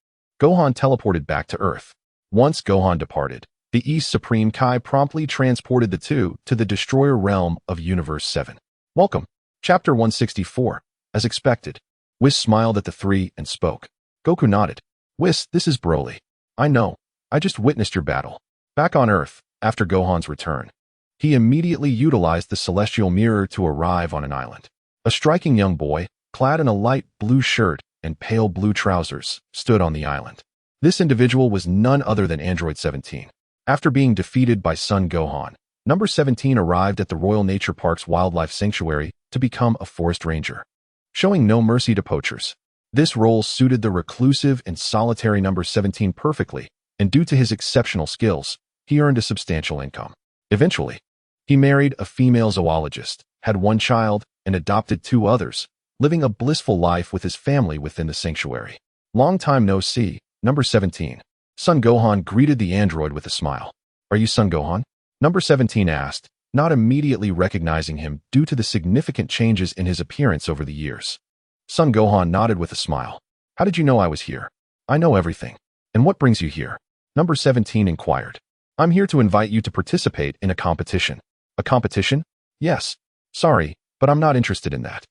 Gohan teleported back to Earth. Once Gohan departed, the East Supreme Kai promptly transported the two to the Destroyer realm of Universe 7. Welcome. Chapter 164. As expected, Whis smiled at the three and spoke. Goku nodded. Whis, this is Broly. I know. I just witnessed your battle. Back on Earth, after Gohan's return, he immediately utilized the celestial mirror to arrive on an island. A striking young boy, clad in a light blue shirt and pale blue trousers, stood on the island. This individual was none other than Android 17. After being defeated by Son Gohan, number 17 arrived at the Royal Nature Park's Wildlife Sanctuary to become a forest ranger, showing no mercy to poachers. This role suited the reclusive and solitary number 17 perfectly, and due to his exceptional skills, he earned a substantial income. Eventually, he married a female zoologist, had 1 child, and adopted 2 others, living a blissful life with his family within the sanctuary. Long time no see, number 17. Son Gohan greeted the android with a smile. Are you Son Gohan? Number 17 asked, not immediately recognizing him due to the significant changes in his appearance over the years. Son Gohan nodded with a smile. How did you know I was here? I know everything. And what brings you here? Number 17 inquired. I'm here to invite you to participate in a competition. A competition? Yes. Sorry, but I'm not interested in that.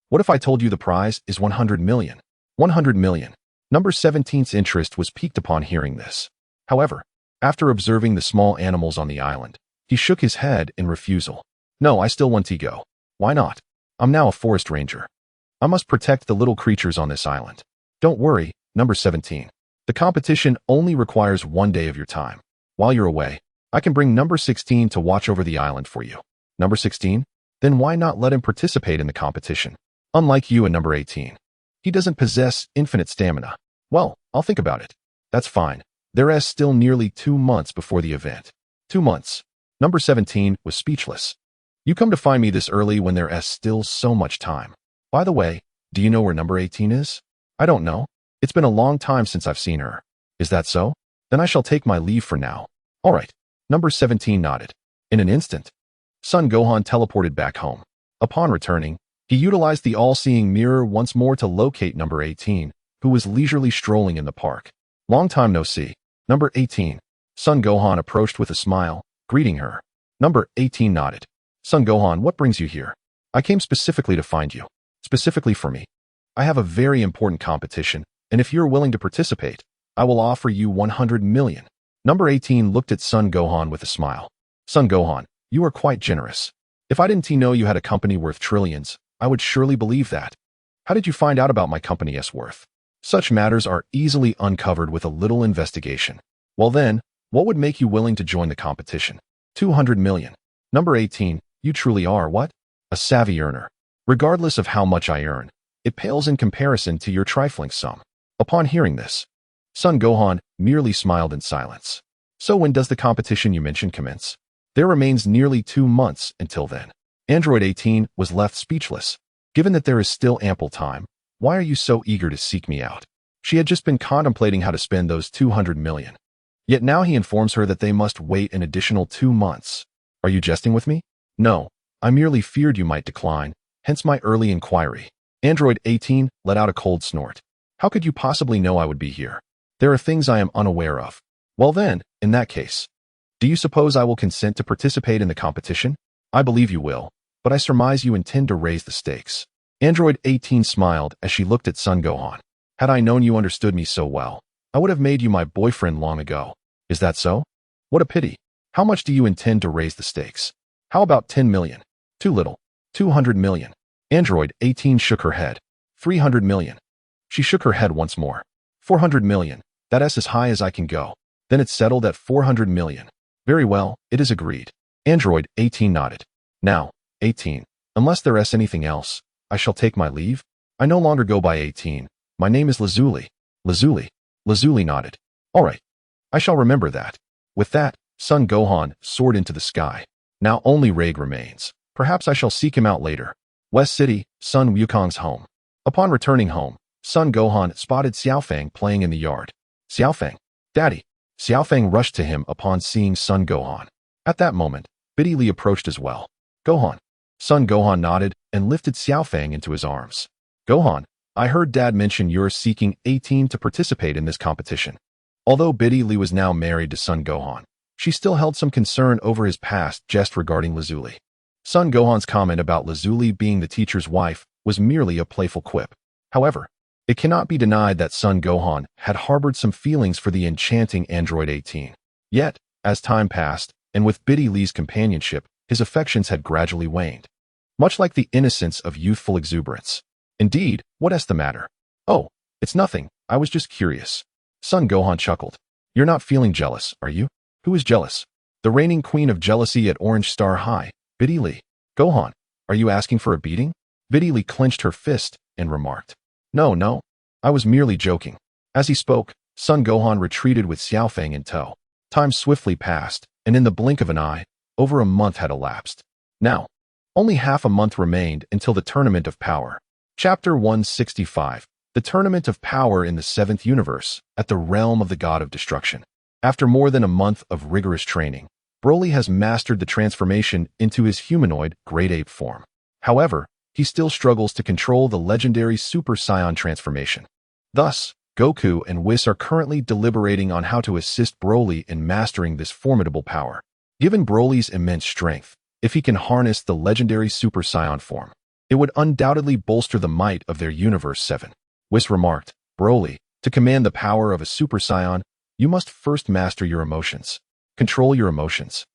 What if I told you the prize is 100 million? 100 million. Number 17's interest was piqued upon hearing this. However, after observing the small animals on the island, he shook his head in refusal. No, I still want to go. Why not? I'm now a forest ranger. I must protect the little creatures on this island. Don't worry, number 17. The competition only requires 1 day of your time. While you're away, I can bring number 16 to watch over the island for you. Number 16? Then why not let him participate in the competition? Unlike you and number 18. He doesn't possess infinite stamina. Well, I'll think about it. That's fine. There is still nearly 2 months before the event. 2 months. Number 17 was speechless. You come to find me this early when there is still so much time. By the way, do you know where number 18 is? I don't know. It's been a long time since I've seen her. Is that so? Then I shall take my leave for now. All right. Number 17 nodded. In an instant, Son Gohan teleported back home. Upon returning, he utilized the all-seeing mirror once more to locate number 18, who was leisurely strolling in the park. Long time no see. Number 18. Son Gohan approached with a smile, greeting her. Number 18 nodded. Son Gohan, what brings you here? I came specifically to find you. Specifically for me. I have a very important competition, and if you're willing to participate, I will offer you 100 million. Number 18 looked at Son Gohan with a smile. Son Gohan, you are quite generous. If I didn't know you had a company worth trillions, I would surely believe that. How did you find out about my company's worth? Such matters are easily uncovered with a little investigation. Well then, what would make you willing to join the competition? 200 million. Number 18, you truly are what? A savvy earner. Regardless of how much I earn, it pales in comparison to your trifling sum. Upon hearing this, Son Gohan merely smiled in silence. So when does the competition you mentioned commence? There remains nearly 2 months until then. Android 18 was left speechless. Given that there is still ample time, why are you so eager to seek me out? She had just been contemplating how to spend those 200 million. Yet now he informs her that they must wait an additional 2 months. Are you jesting with me? No, I merely feared you might decline, hence my early inquiry. Android 18 let out a cold snort. How could you possibly know I would be here? There are things I am unaware of. Well then, in that case, do you suppose I will consent to participate in the competition? I believe you will, but I surmise you intend to raise the stakes. Android 18 smiled as she looked at Son Gohan. Had I known you understood me so well, I would have made you my boyfriend long ago. Is that so? What a pity. How much do you intend to raise the stakes? How about 10 million? Too little. 200 million. Android 18 shook her head. 300 million. She shook her head once more. 400 million. That's as high as I can go. Then it's settled at 400 million. Very well, it is agreed. Android 18 nodded. Now, 18. Unless there is anything else, I shall take my leave. I no longer go by 18. My name is Lazuli. Lazuli. Lazuli nodded. All right. I shall remember that. With that, Son Gohan soared into the sky. Now only Reg remains. Perhaps I shall seek him out later. West City, Sun Wukong's home. Upon returning home, Son Gohan spotted Xiaofang playing in the yard. Xiaofang. Daddy. Xiaofang rushed to him upon seeing Son Gohan. At that moment, Biddy Li approached as well. Gohan. Son Gohan nodded and lifted Xiaofang into his arms. Gohan, I heard Dad mention you're seeking 18 to participate in this competition. Although Biddy Li was now married to Son Gohan, she still held some concern over his past jest regarding Lazuli. Son Gohan's comment about Lazuli being the teacher's wife was merely a playful quip. However, it cannot be denied that Son Gohan had harbored some feelings for the enchanting Android 18. Yet, as time passed, and with Biddy Li's companionship, his affections had gradually waned. Much like the innocence of youthful exuberance. Indeed, what is the matter? Oh, it's nothing, I was just curious. Son Gohan chuckled. You're not feeling jealous, are you? Who is jealous? The reigning queen of jealousy at Orange Star High, Biddy Li. Gohan, are you asking for a beating? Biddy Li clenched her fist and remarked. No, I was merely joking. As he spoke, Son Gohan retreated with Xiaofang in tow. Time swiftly passed, and in the blink of an eye, over a month had elapsed. Now, only half a month remained until the Tournament of Power. Chapter 165. The Tournament of Power in the 7th Universe, at the realm of the God of Destruction. After more than a month of rigorous training, Broly has mastered the transformation into his humanoid great ape form. However, he still struggles to control the legendary Super Saiyan transformation. Thus, Goku and Whis are currently deliberating on how to assist Broly in mastering this formidable power. Given Broly's immense strength, if he can harness the legendary Super Saiyan form, It would undoubtedly bolster the might of their Universe 7. Whis remarked, Broly, to command the power of a Super Saiyan, you must first master your emotions. Control your emotions.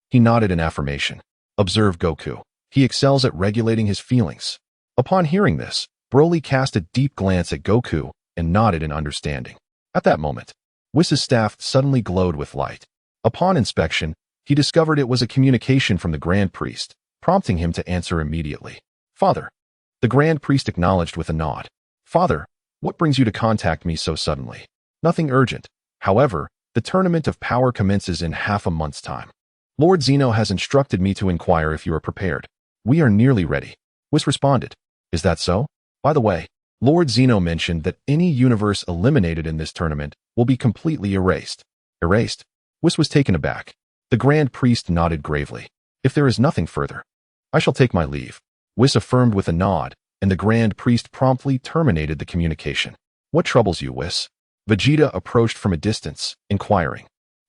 He nodded in affirmation. Observe Goku. He excels at regulating his feelings. Upon hearing this, Broly cast a deep glance at Goku and nodded in understanding. At that moment, Whis' staff suddenly glowed with light. Upon inspection, he discovered it was a communication from the Grand Priest, prompting him to answer immediately. Father. The Grand Priest acknowledged with a nod. Father, what brings you to contact me so suddenly? Nothing urgent. However, the Tournament of Power commences in half a month's time. Lord Zeno has instructed me to inquire if you are prepared. We are nearly ready. Whis responded. Is that so? By the way, Lord Zeno mentioned that any universe eliminated in this tournament will be completely erased. Erased? Whis was taken aback. The Grand Priest nodded gravely. If there is nothing further, I shall take my leave. Whis affirmed with a nod, and the Grand Priest promptly terminated the communication. What troubles you, Whis? Vegeta approached from a distance, inquiring.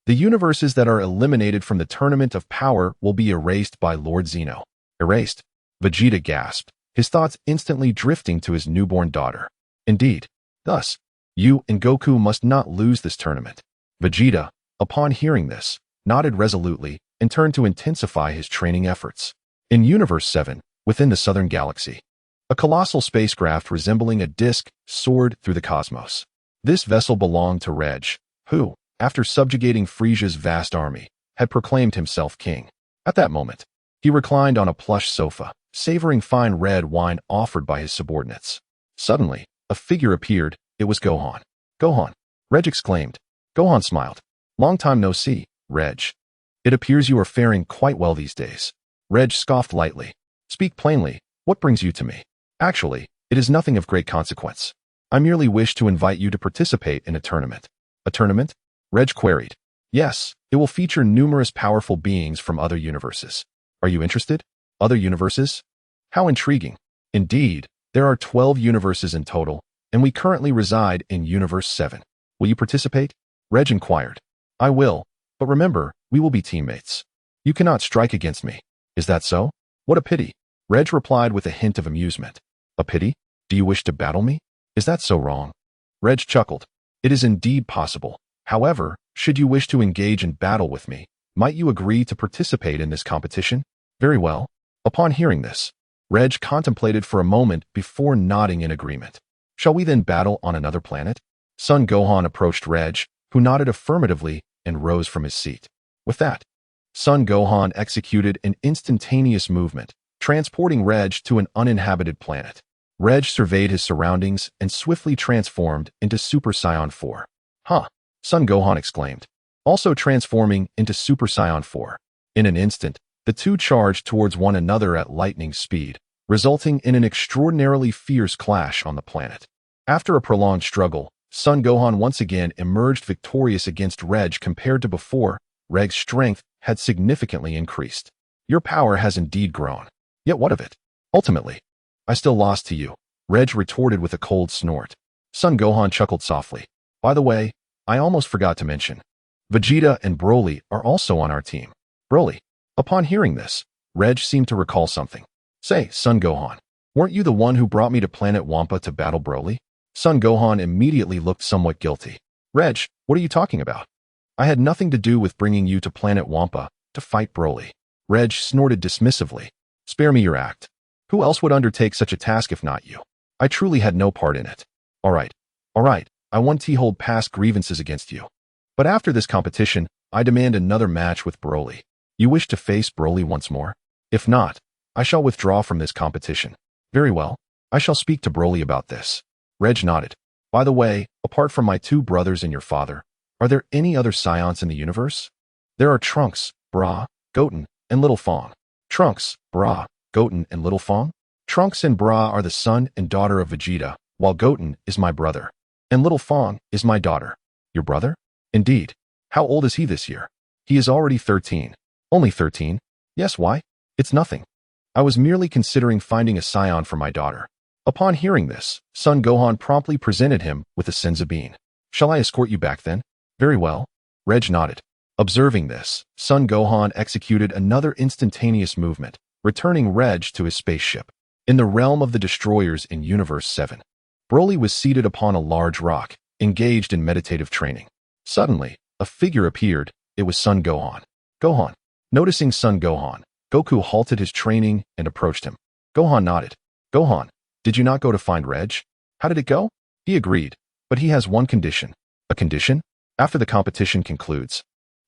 The universes that are eliminated from the Tournament of Power will be erased by Lord Zeno. Erased? Vegeta gasped, his thoughts instantly drifting to his newborn daughter. Indeed. Thus, you and Goku must not lose this tournament. Vegeta, upon hearing this, nodded resolutely and turned to intensify his training efforts. In Universe 7, within the Southern Galaxy, a colossal spacecraft resembling a disc soared through the cosmos. This vessel belonged to Reg, who, after subjugating Frisia's vast army, had proclaimed himself king. At that moment, he reclined on a plush sofa, savoring fine red wine offered by his subordinates. Suddenly, a figure appeared. It was Gohan. Gohan! Reg exclaimed. Gohan smiled. Long time no see, Reg. It appears you are faring quite well these days. Reg scoffed lightly. Speak plainly, what brings you to me? Actually, it is nothing of great consequence. I merely wish to invite you to participate in a tournament. A tournament? Reg queried. Yes, it will feature numerous powerful beings from other universes. Are you interested? Other universes? How intriguing. Indeed, there are 12 universes in total, and we currently reside in Universe 7. Will you participate? Reg inquired. I will, but remember, we will be teammates. You cannot strike against me. Is that so? What a pity. Reg replied with a hint of amusement. A pity? Do you wish to battle me? Is that so wrong? Reg chuckled. It is indeed possible. However, should you wish to engage in battle with me, might you agree to participate in this competition? Very well. Upon hearing this, Reg contemplated for a moment before nodding in agreement. Shall we then battle on another planet? Son Gohan approached Reg, who nodded affirmatively and rose from his seat. With that, Son Gohan executed an instantaneous movement, transporting Reg to an uninhabited planet. Reg surveyed his surroundings and swiftly transformed into Super Saiyan 4. Huh! Son Gohan exclaimed, also transforming into Super Saiyan 4. In an instant, the two charged towards one another at lightning speed, resulting in an extraordinarily fierce clash on the planet. After a prolonged struggle, Son Gohan once again emerged victorious against Reg. Compared to before, Reg's strength had significantly increased. Your power has indeed grown. Yet what of it? Ultimately, I still lost to you, Reg retorted with a cold snort. Son Gohan chuckled softly. By the way, I almost forgot to mention. Vegeta and Broly are also on our team. Broly. Upon hearing this, Reg seemed to recall something. Say, Son Gohan, weren't you the one who brought me to planet Wampa to battle Broly? Son Gohan immediately looked somewhat guilty. Reg, what are you talking about? I had nothing to do with bringing you to planet Wampa to fight Broly. Reg snorted dismissively. Spare me your act. Who else would undertake such a task if not you? I truly had no part in it. All right. I want to hold past grievances against you. But after this competition, I demand another match with Broly. You wish to face Broly once more? If not, I shall withdraw from this competition. Very well. I shall speak to Broly about this. Reg nodded. By the way, apart from my two brothers and your father, are there any other Saiyans in the universe? There are Trunks, Bra, Goten, and Little Fong. Trunks, Bra, Goten, and Little Fong? Trunks and Bra are the son and daughter of Vegeta, while Goten is my brother. And Little Fong is my daughter. Your brother? Indeed. How old is he this year? He is already 13. Only 13? Yes, why? It's nothing. I was merely considering finding a Saiyan for my daughter. Upon hearing this, Son Gohan promptly presented him with a Senzu bean. Shall I escort you back then? Very well. Reg nodded. Observing this, Son Gohan executed another instantaneous movement, returning Reg to his spaceship. In the realm of the destroyers in Universe 7, Broly was seated upon a large rock, engaged in meditative training. Suddenly, a figure appeared. It was Son Gohan. Gohan. Noticing Son Gohan, Goku halted his training and approached him. Gohan nodded. Gohan, did you not go to find Reg? How did it go? He agreed, but he has one condition. A condition? After the competition concludes,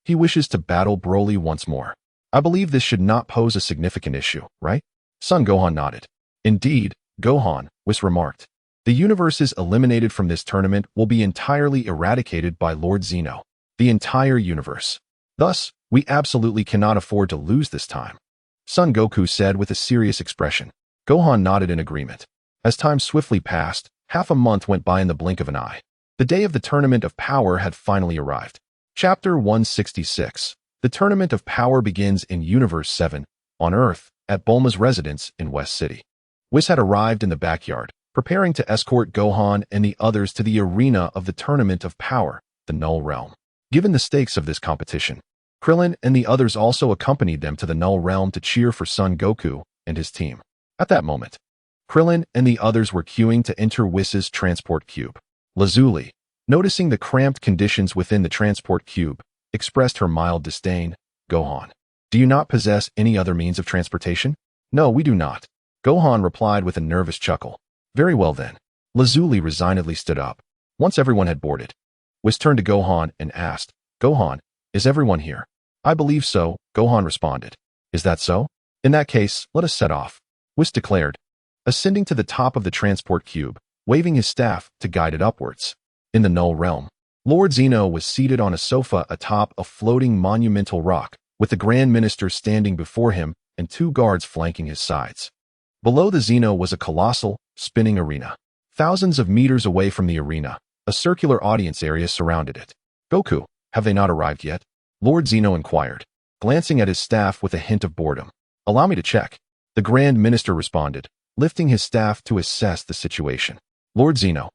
he wishes to battle Broly once more. I believe this should not pose a significant issue, right? Son Gohan nodded. Indeed, Gohan, Whis remarked. The universes eliminated from this tournament will be entirely eradicated by Lord Zeno. The entire universe. Thus, we absolutely cannot afford to lose this time. Son Goku said with a serious expression. Gohan nodded in agreement. As time swiftly passed, half a month went by in the blink of an eye. The day of the Tournament of Power had finally arrived. Chapter 166. The Tournament of Power begins in Universe 7, on Earth, at Bulma's residence in West City. Whis had arrived in the backyard, preparing to escort Gohan and the others to the arena of the Tournament of Power, the Null Realm. Given the stakes of this competition, Krillin and the others also accompanied them to the Null Realm to cheer for Son Goku and his team. At that moment, Krillin and the others were queuing to enter Whis' transport cube. Lazuli, noticing the cramped conditions within the transport cube, expressed her mild disdain. Gohan, do you not possess any other means of transportation? No, we do not. Gohan replied with a nervous chuckle. Very well then. Lazuli resignedly stood up. Once everyone had boarded, Whis turned to Gohan and asked, Gohan, is everyone here? I believe so, Gohan responded. Is that so? In that case, let us set off. Whis declared, ascending to the top of the transport cube, waving his staff to guide it upwards. In the Null Realm, Lord Zeno was seated on a sofa atop a floating monumental rock, with the Grand Minister standing before him and 2 guards flanking his sides. Below the Zeno was a colossal, spinning arena. Thousands of meters away from the arena, a circular audience area surrounded it. Goku, have they not arrived yet? Lord Zeno inquired, glancing at his staff with a hint of boredom. Allow me to check. The Grand Minister responded, lifting his staff to assess the situation. Lord Zeno,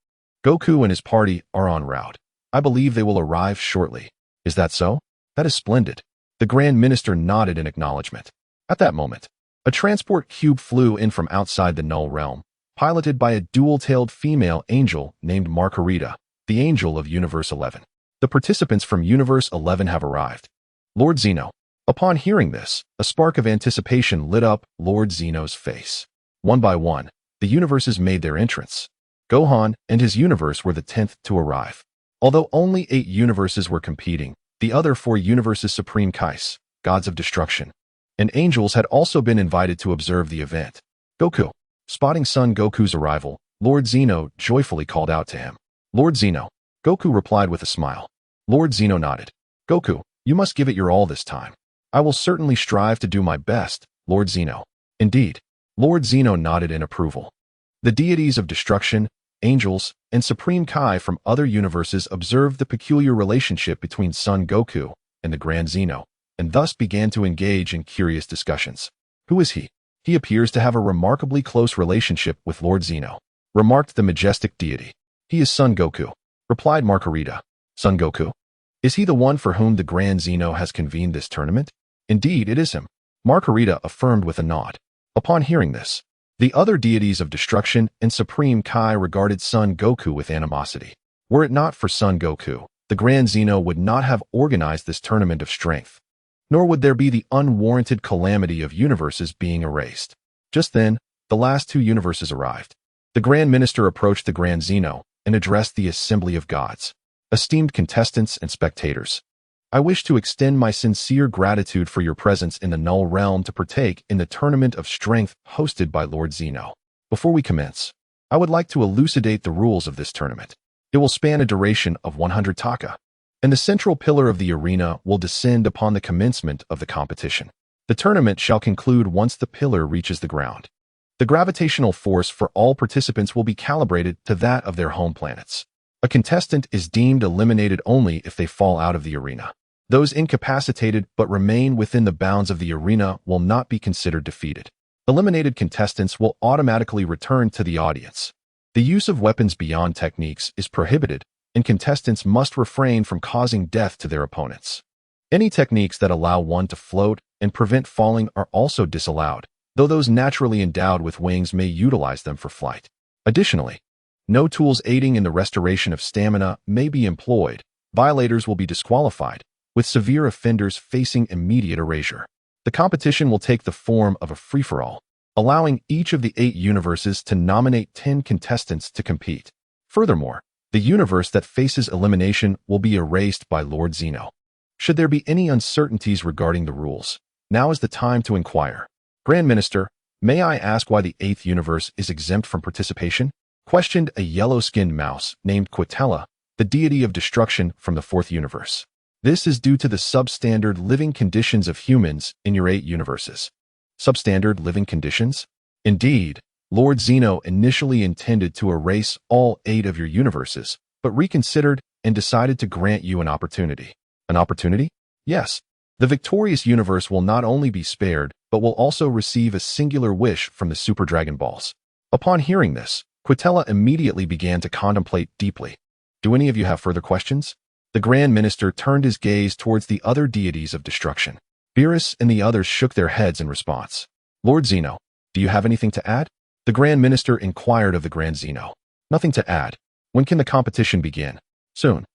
Goku and his party are en route. I believe they will arrive shortly. Is that so? That is splendid. The Grand Minister nodded in acknowledgement. At that moment, a transport cube flew in from outside the Null Realm, piloted by a dual-tailed female angel named Margarita, the angel of Universe 11. The participants from Universe 11 have arrived. Lord Zeno. Upon hearing this, a spark of anticipation lit up Lord Zeno's face. One by one, the universes made their entrance. Gohan and his universe were the 10th to arrive. Although only 8 universes were competing, the other 4 universes Supreme Kais, gods of destruction, and angels had also been invited to observe the event. Goku. Spotting Son Goku's arrival, Lord Zeno joyfully called out to him. Lord Zeno. Goku replied with a smile. Lord Zeno nodded. Goku, you must give it your all this time. I will certainly strive to do my best, Lord Zeno. Indeed. Lord Zeno nodded in approval. The deities of destruction, angels, and Supreme Kai from other universes observed the peculiar relationship between Son Goku and the Grand Zeno, and thus began to engage in curious discussions. Who is he? He appears to have a remarkably close relationship with Lord Zeno, remarked the majestic deity. He is Son Goku, replied Margarita. Son Goku? Is he the one for whom the Grand Zeno has convened this tournament? Indeed, it is him, Margarita affirmed with a nod. Upon hearing this, the other deities of destruction and Supreme Kai regarded Son Goku with animosity. Were it not for Son Goku, the Grand Zeno would not have organized this tournament of strength, nor would there be the unwarranted calamity of universes being erased. Just then, the last 2 universes arrived. The Grand Minister approached the Grand Zeno and addressed the assembly of gods. Esteemed contestants and spectators, I wish to extend my sincere gratitude for your presence in the Null Realm to partake in the Tournament of Strength hosted by Lord Zeno. Before we commence, I would like to elucidate the rules of this tournament. It will span a duration of 100 taka, and the central pillar of the arena will descend upon the commencement of the competition. The tournament shall conclude once the pillar reaches the ground. The gravitational force for all participants will be calibrated to that of their home planets. A contestant is deemed eliminated only if they fall out of the arena. Those incapacitated but remain within the bounds of the arena will not be considered defeated. Eliminated contestants will automatically return to the audience. The use of weapons beyond techniques is prohibited, and contestants must refrain from causing death to their opponents. Any techniques that allow one to float and prevent falling are also disallowed, though those naturally endowed with wings may utilize them for flight. Additionally, no tools aiding in the restoration of stamina may be employed. Violators will be disqualified, with severe offenders facing immediate erasure. The competition will take the form of a free-for-all, allowing each of the 8 universes to nominate 10 contestants to compete. Furthermore, the universe that faces elimination will be erased by Lord Zeno. Should there be any uncertainties regarding the rules, now is the time to inquire. Grand Minister, may I ask why the 8th universe is exempt from participation? Questioned a yellow-skinned mouse named Quitella, the deity of destruction from the 4th universe. This is due to the substandard living conditions of humans in your 8 universes. Substandard living conditions? Indeed, Lord Zeno initially intended to erase all 8 of your universes, but reconsidered and decided to grant you an opportunity. An opportunity? Yes. The victorious universe will not only be spared, but will also receive a singular wish from the Super Dragon Balls. Upon hearing this, Quitella immediately began to contemplate deeply. Do any of you have further questions? The Grand Minister turned his gaze towards the other deities of destruction. Beerus and the others shook their heads in response. Lord Zeno, do you have anything to add? The Grand Minister inquired of the Grand Zeno. Nothing to add. When can the competition begin? Soon.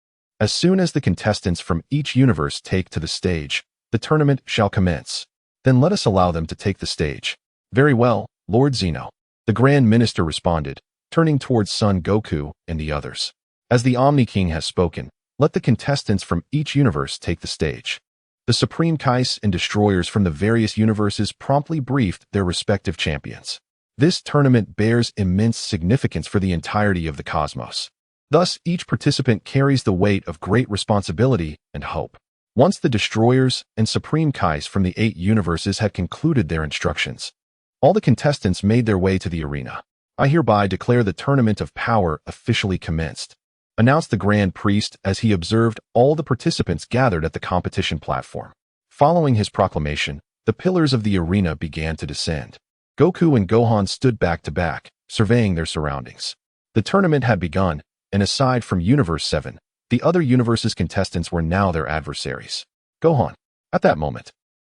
As soon as the contestants from each universe take to the stage, the tournament shall commence. Then let us allow them to take the stage. Very well, Lord Zeno. The Grand Minister responded, turning towards Son Goku and the others. As the Omni King has spoken, let the contestants from each universe take the stage. The Supreme Kais and Destroyers from the various universes promptly briefed their respective champions. This tournament bears immense significance for the entirety of the cosmos. Thus, each participant carries the weight of great responsibility and hope. Once the Destroyers and Supreme Kais from the 8 universes had concluded their instructions, all the contestants made their way to the arena. I hereby declare the Tournament of Power officially commenced, announced the Grand Priest as he observed all the participants gathered at the competition platform. Following his proclamation, the pillars of the arena began to descend. Goku and Gohan stood back to back, surveying their surroundings. The tournament had begun, and aside from Universe 7, the other universes' contestants were now their adversaries. Gohan. At that moment,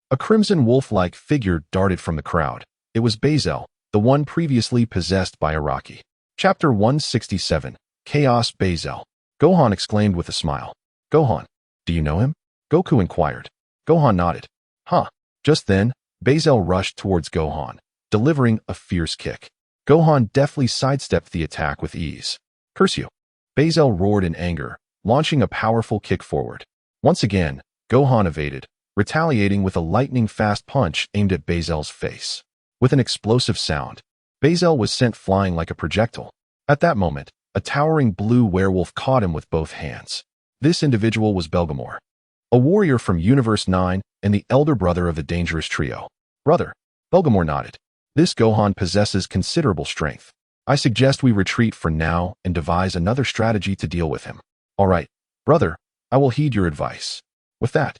a crimson wolf-like figure darted from the crowd. It was Bezel, the one previously possessed by Araki. Chapter 167. Chaos Bezel. Gohan exclaimed with a smile. Gohan, do you know him? Goku inquired. Gohan nodded. Huh. Just then, Bezel rushed towards Gohan, delivering a fierce kick. Gohan deftly sidestepped the attack with ease. Curse you. Bezel roared in anger, launching a powerful kick forward. Once again, Gohan evaded, retaliating with a lightning-fast punch aimed at Bezel's face. With an explosive sound, Bezel was sent flying like a projectile. At that moment, a towering blue werewolf caught him with both hands. This individual was Belgamore, a warrior from Universe 9 and the elder brother of the dangerous trio. Brother, Belgamore nodded. This Gohan possesses considerable strength. I suggest we retreat for now and devise another strategy to deal with him. All right, brother, I will heed your advice. With that,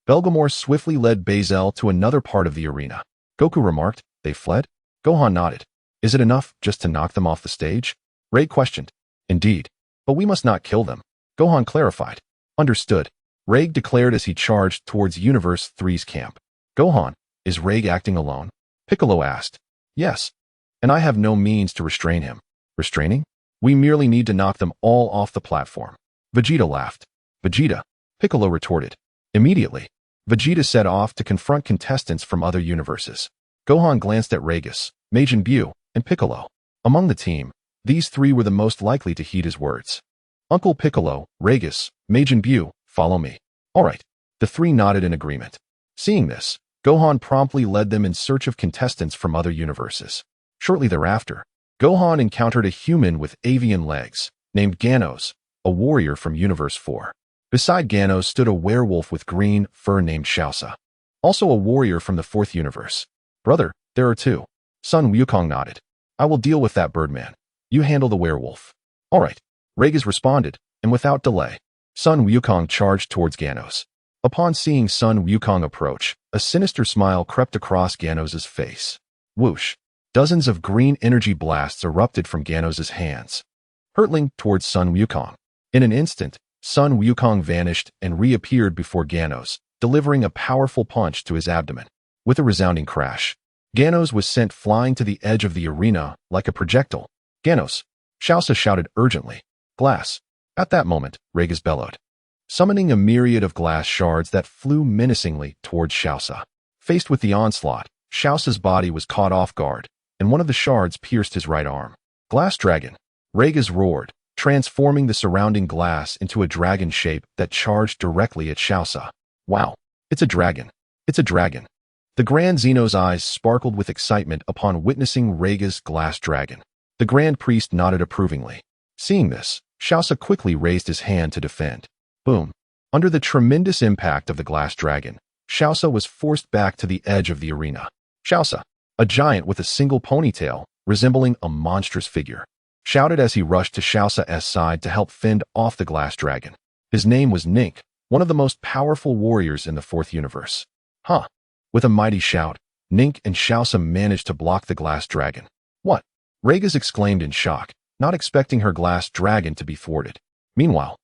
Belgamore swiftly led Bezel to another part of the arena. Goku remarked, they fled? Gohan nodded. Is it enough just to knock them off the stage? Ray questioned. Indeed, but we must not kill them. Gohan clarified. Understood. Reg declared as he charged towards Universe 3's camp. Gohan, is Reg acting alone? Piccolo asked. Yes, and I have no means to restrain him. Restraining? We merely need to knock them all off the platform. Vegeta laughed. Vegeta, Piccolo retorted. Immediately, Vegeta set off to confront contestants from other universes. Gohan glanced at Ragus, Majin Buu, and Piccolo. Among the team, these 3 were the most likely to heed his words. Uncle Piccolo, Ragus, Majin Buu, follow me. All right. The 3 nodded in agreement. Seeing this, Gohan promptly led them in search of contestants from other universes. Shortly thereafter, Gohan encountered a human with avian legs, named Ganos, a warrior from Universe 4. Beside Ganos stood a werewolf with green fur named Shaosa, also a warrior from the 4th universe. Brother, there are 2. Son Wukong nodded. I will deal with that Birdman. You handle the werewolf. All right. Ragus responded, and without delay, Son Wukong charged towards Ganos. Upon seeing Son Wukong approach, a sinister smile crept across Ganos' face. Whoosh. Dozens of green energy blasts erupted from Ganos' hands, hurtling towards Son Wukong. In an instant, Son Wukong vanished and reappeared before Ganos, delivering a powerful punch to his abdomen. With a resounding crash, Ganos was sent flying to the edge of the arena like a projectile. Ganos! Shausa shouted urgently. Glass! At that moment, Raygas bellowed, summoning a myriad of glass shards that flew menacingly towards Shausa. Faced with the onslaught, Shausa's body was caught off guard, and one of the shards pierced his right arm. Glass Dragon! Raygas roared, transforming the surrounding glass into a dragon shape that charged directly at Shausa. Wow! It's a dragon! It's a dragon! The Grand Xeno's eyes sparkled with excitement upon witnessing Raygas' glass dragon. The Grand Priest nodded approvingly. Seeing this, Shausa quickly raised his hand to defend. Boom! Under the tremendous impact of the glass dragon, Shausa was forced back to the edge of the arena. Shausa, a giant with a single ponytail, resembling a monstrous figure, shouted as he rushed to Shausa's side to help fend off the glass dragon. His name was Nink, one of the most powerful warriors in the fourth universe. Huh! With a mighty shout, Nink and Shausa managed to block the glass dragon. What? Raygas exclaimed in shock, not expecting her glass dragon to be thwarted. Meanwhile,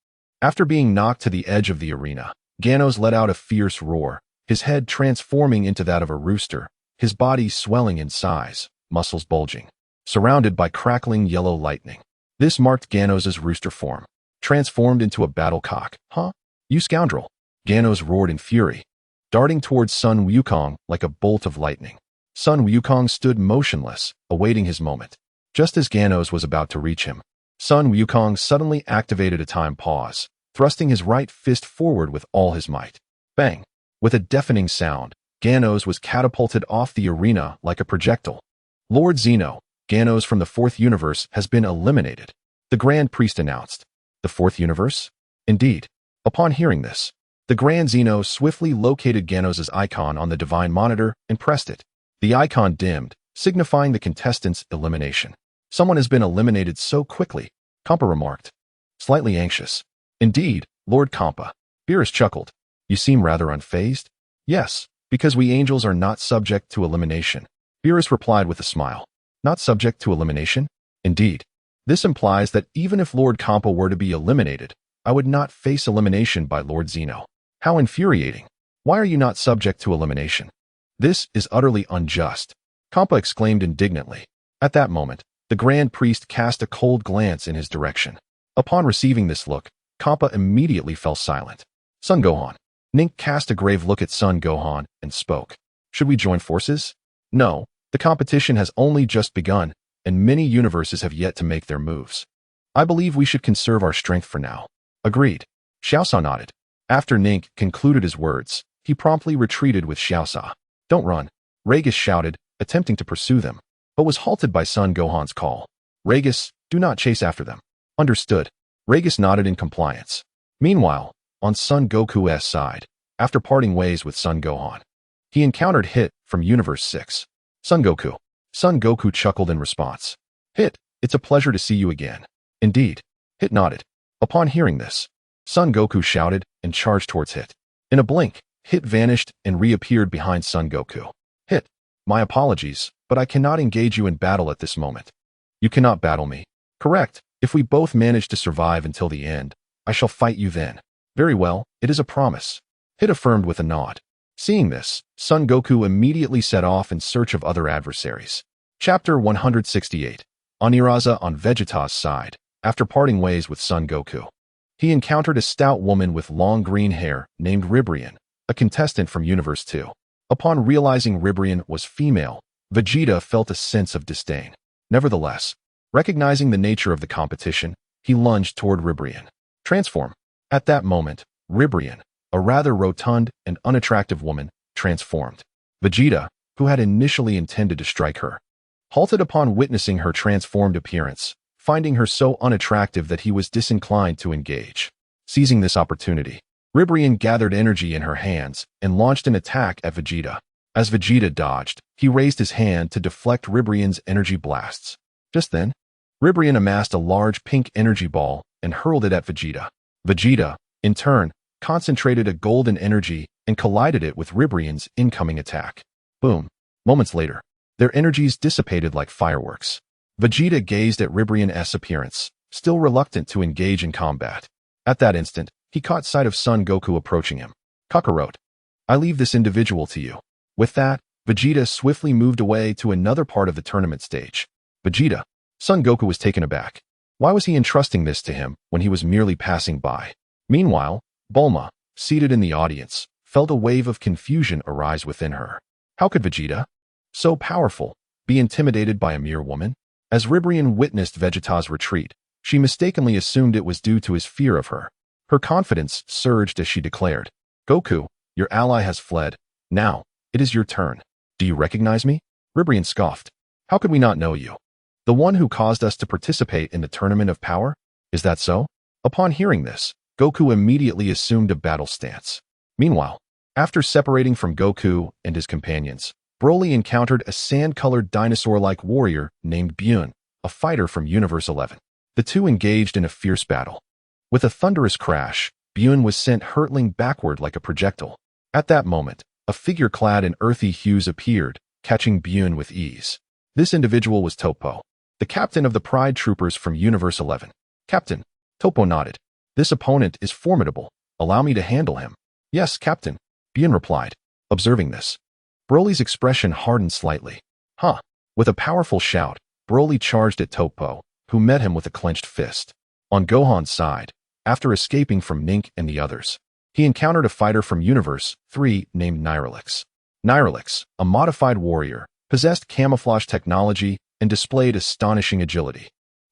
after being knocked to the edge of the arena, Ganos let out a fierce roar, his head transforming into that of a rooster, his body swelling in size, muscles bulging, surrounded by crackling yellow lightning. This marked Ganos' rooster form, transformed into a battle cock. Huh? You scoundrel! Ganos roared in fury, darting towards Sun Wukong like a bolt of lightning. Sun Wukong stood motionless, awaiting his moment. Just as Ganos was about to reach him, Sun Wukong suddenly activated a time pause, thrusting his right fist forward with all his might. Bang! With a deafening sound, Ganos was catapulted off the arena like a projectile. Lord Xeno, Ganos from the fourth universe has been eliminated, the Grand Priest announced. The fourth universe? Indeed. Upon hearing this, the Grand Xeno swiftly located Ganos' icon on the divine monitor and pressed it. The icon dimmed, signifying the contestant's elimination. Someone has been eliminated so quickly, Kampa remarked, slightly anxious. Indeed, Lord Kampa. Beerus chuckled. You seem rather unfazed? Yes, because we angels are not subject to elimination. Beerus replied with a smile. Not subject to elimination? Indeed. This implies that even if Lord Kampa were to be eliminated, I would not face elimination by Lord Xeno. How infuriating. Why are you not subject to elimination? This is utterly unjust, Kampa exclaimed indignantly. At that moment, the Grand Priest cast a cold glance in his direction. Upon receiving this look, Kampa immediately fell silent. Son Gohan. Nink cast a grave look at Son Gohan and spoke. Should we join forces? No, the competition has only just begun, and many universes have yet to make their moves. I believe we should conserve our strength for now. Agreed. Xiaosa nodded. After Nink concluded his words, he promptly retreated with Xiaosa. Don't run, Raygas shouted, attempting to pursue them, but was halted by Son Gohan's call. Raygas, do not chase after them. Understood. Raygas nodded in compliance. Meanwhile, on Son Goku's side, after parting ways with Son Gohan, he encountered Hit from Universe 6. Son Goku. Son Goku chuckled in response. Hit, it's a pleasure to see you again. Indeed. Hit nodded. Upon hearing this, Son Goku shouted and charged towards Hit. In a blink, Hit vanished and reappeared behind Son Goku. Hit, my apologies, but I cannot engage you in battle at this moment. You cannot battle me. Correct. If we both manage to survive until the end, I shall fight you then. Very well, it is a promise. Hit affirmed with a nod. Seeing this, Son Goku immediately set off in search of other adversaries. Chapter 168. Oniraza on Vegeta's side, after parting ways with Son Goku, he encountered a stout woman with long green hair named Ribrian, a contestant from Universe 2. Upon realizing Ribrian was female, Vegeta felt a sense of disdain. Nevertheless, recognizing the nature of the competition, he lunged toward Ribrian. Transform. At that moment, Ribrian, a rather rotund and unattractive woman, transformed. Vegeta, who had initially intended to strike her, halted upon witnessing her transformed appearance, finding her so unattractive that he was disinclined to engage. Seizing this opportunity, Ribrian gathered energy in her hands and launched an attack at Vegeta. As Vegeta dodged, he raised his hand to deflect Ribrian's energy blasts. Just then, Ribrian amassed a large pink energy ball and hurled it at Vegeta. Vegeta, in turn, concentrated a golden energy and collided it with Ribrian's incoming attack. Boom. Moments later, their energies dissipated like fireworks. Vegeta gazed at Ribrian's appearance, still reluctant to engage in combat. At that instant, he caught sight of Son Goku approaching him. Kakarot, I leave this individual to you. With that, Vegeta swiftly moved away to another part of the tournament stage. Vegeta. Son Goku was taken aback. Why was he entrusting this to him when he was merely passing by? Meanwhile, Bulma, seated in the audience, felt a wave of confusion arise within her. How could Vegeta, so powerful, be intimidated by a mere woman? As Ribrian witnessed Vegeta's retreat, she mistakenly assumed it was due to his fear of her. Her confidence surged as she declared, "Goku, your ally has fled. Now, it is your turn. Do you recognize me?" Ribrian scoffed. "How could we not know you? The one who caused us to participate in the Tournament of Power? Is that so?" Upon hearing this, Goku immediately assumed a battle stance. Meanwhile, after separating from Goku and his companions, Broly encountered a sand-colored dinosaur-like warrior named Beerus, a fighter from Universe 11. The two engaged in a fierce battle. With a thunderous crash, Beerus was sent hurtling backward like a projectile. At that moment, a figure clad in earthy hues appeared, catching Beerus with ease. This individual was Topo, the captain of the Pride Troopers from Universe 11. "Captain," Topo nodded. "This opponent is formidable. Allow me to handle him." "Yes, Captain," Beerus replied. Observing this, Broly's expression hardened slightly. "Huh." With a powerful shout, Broly charged at Topo, who met him with a clenched fist. On Gohan's side, after escaping from Nink and the others, he encountered a fighter from Universe 3 named Nyrelix. Nyrelix, a modified warrior, possessed camouflage technology and displayed astonishing agility,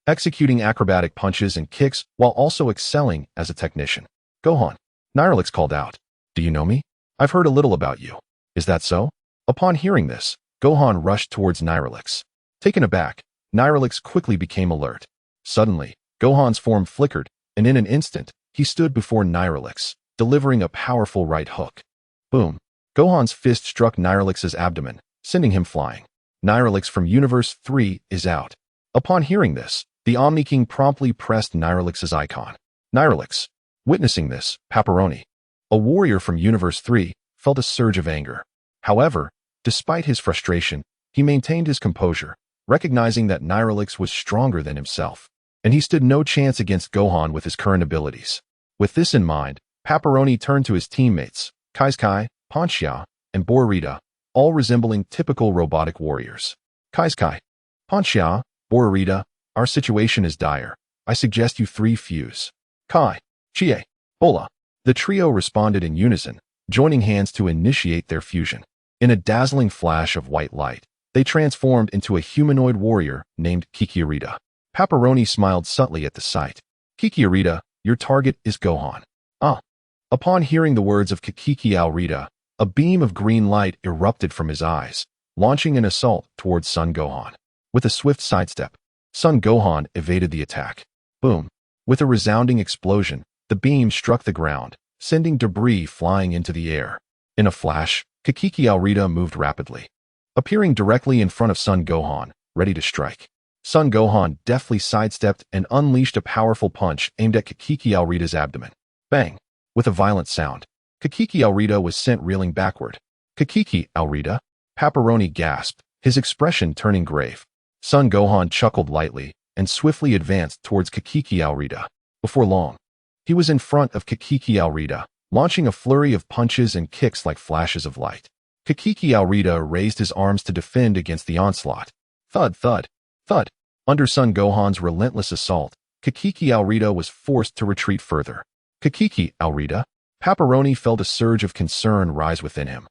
executing acrobatic punches and kicks while also excelling as a technician. "Gohan," Nyrelix called out. "Do you know me? I've heard a little about you. Is that so?" Upon hearing this, Gohan rushed towards Nyrelix. Taken aback, Nyrelix quickly became alert. Suddenly, Gohan's form flickered, and in an instant, he stood before Nyrelix, delivering a powerful right hook. Boom! Gohan's fist struck Nyrelix's abdomen, sending him flying. Nyrelix from Universe 3 is out. Upon hearing this, the Omni King promptly pressed Nyrelix's icon. Nyrelix. Witnessing this, Pepperoni, a warrior from Universe 3, felt a surge of anger. However, despite his frustration, he maintained his composure, recognizing that Nyrelix was stronger than himself, and he stood no chance against Gohan with his current abilities. With this in mind, Pepperoni turned to his teammates, Kaiskai, Ponchia, and Borita, all resembling typical robotic warriors. "Kaiskai, Ponchia, Borita, our situation is dire. I suggest you three fuse." "Kai, Chie, Bola." The trio responded in unison, joining hands to initiate their fusion. In a dazzling flash of white light, they transformed into a humanoid warrior named Kikirita. Pepperoni smiled subtly at the sight. "Kikirita, your target is Gohan." "Ah." Upon hearing the words of Kikirita, a beam of green light erupted from his eyes, launching an assault towards Son Gohan. With a swift sidestep, Son Gohan evaded the attack. Boom! With a resounding explosion, the beam struck the ground, sending debris flying into the air. In a flash, Kikirita moved rapidly, appearing directly in front of Son Gohan, ready to strike. Son Gohan deftly sidestepped and unleashed a powerful punch aimed at Kikirita's abdomen. Bang! With a violent sound, Kikirita was sent reeling backward. "Kikirita?" Pepperoni gasped, his expression turning grave. Son Gohan chuckled lightly and swiftly advanced towards Kikirita. Before long, he was in front of Kikirita, launching a flurry of punches and kicks like flashes of light. Kikirita raised his arms to defend against the onslaught. Thud, thud, thud. Under Son Gohan's relentless assault, Kikirita was forced to retreat further. "Kikirita?" Pepperoni felt a surge of concern rise within him.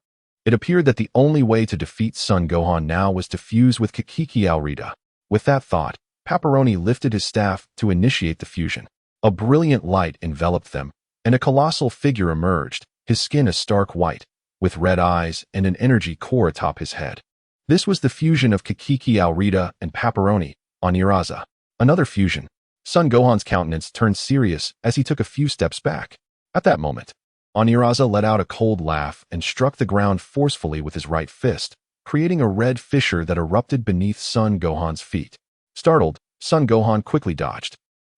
It appeared that the only way to defeat Son Gohan now was to fuse with Kikirita. With that thought, Pepperoni lifted his staff to initiate the fusion. A brilliant light enveloped them, and a colossal figure emerged, his skin a stark white, with red eyes and an energy core atop his head. This was the fusion of Kikirita and Pepperoni, on Uraza. Another fusion. Son Gohan's countenance turned serious as he took a few steps back. At that moment, Oniraza let out a cold laugh and struck the ground forcefully with his right fist, creating a red fissure that erupted beneath Son Gohan's feet. Startled, Son Gohan quickly dodged.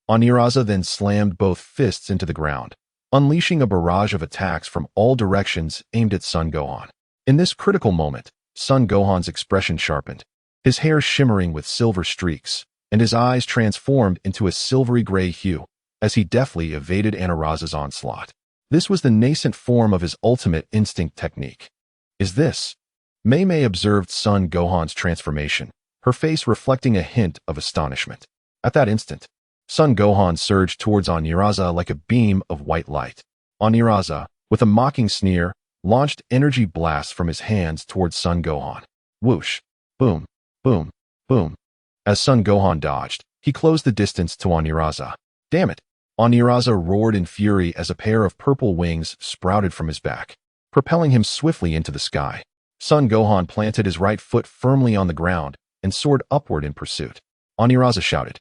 Oniraza then slammed both fists into the ground, unleashing a barrage of attacks from all directions aimed at Son Gohan. In this critical moment, Son Gohan's expression sharpened, his hair shimmering with silver streaks, and his eyes transformed into a silvery gray hue as he deftly evaded Oniraza's onslaught. This was the nascent form of his ultimate instinct technique. "Is this Mei Mei observed Son Gohan's transformation, her face reflecting a hint of astonishment. At that instant, Son Gohan surged towards Oniraza like a beam of white light. Oniraza, with a mocking sneer, launched energy blasts from his hands towards Son Gohan. Whoosh! Boom! Boom! Boom! As Son Gohan dodged, he closed the distance to Oniraza. Damn it! Oniraza roared in fury as a pair of purple wings sprouted from his back, propelling him swiftly into the sky. Son Gohan planted his right foot firmly on the ground and soared upward in pursuit. Oniraza shouted,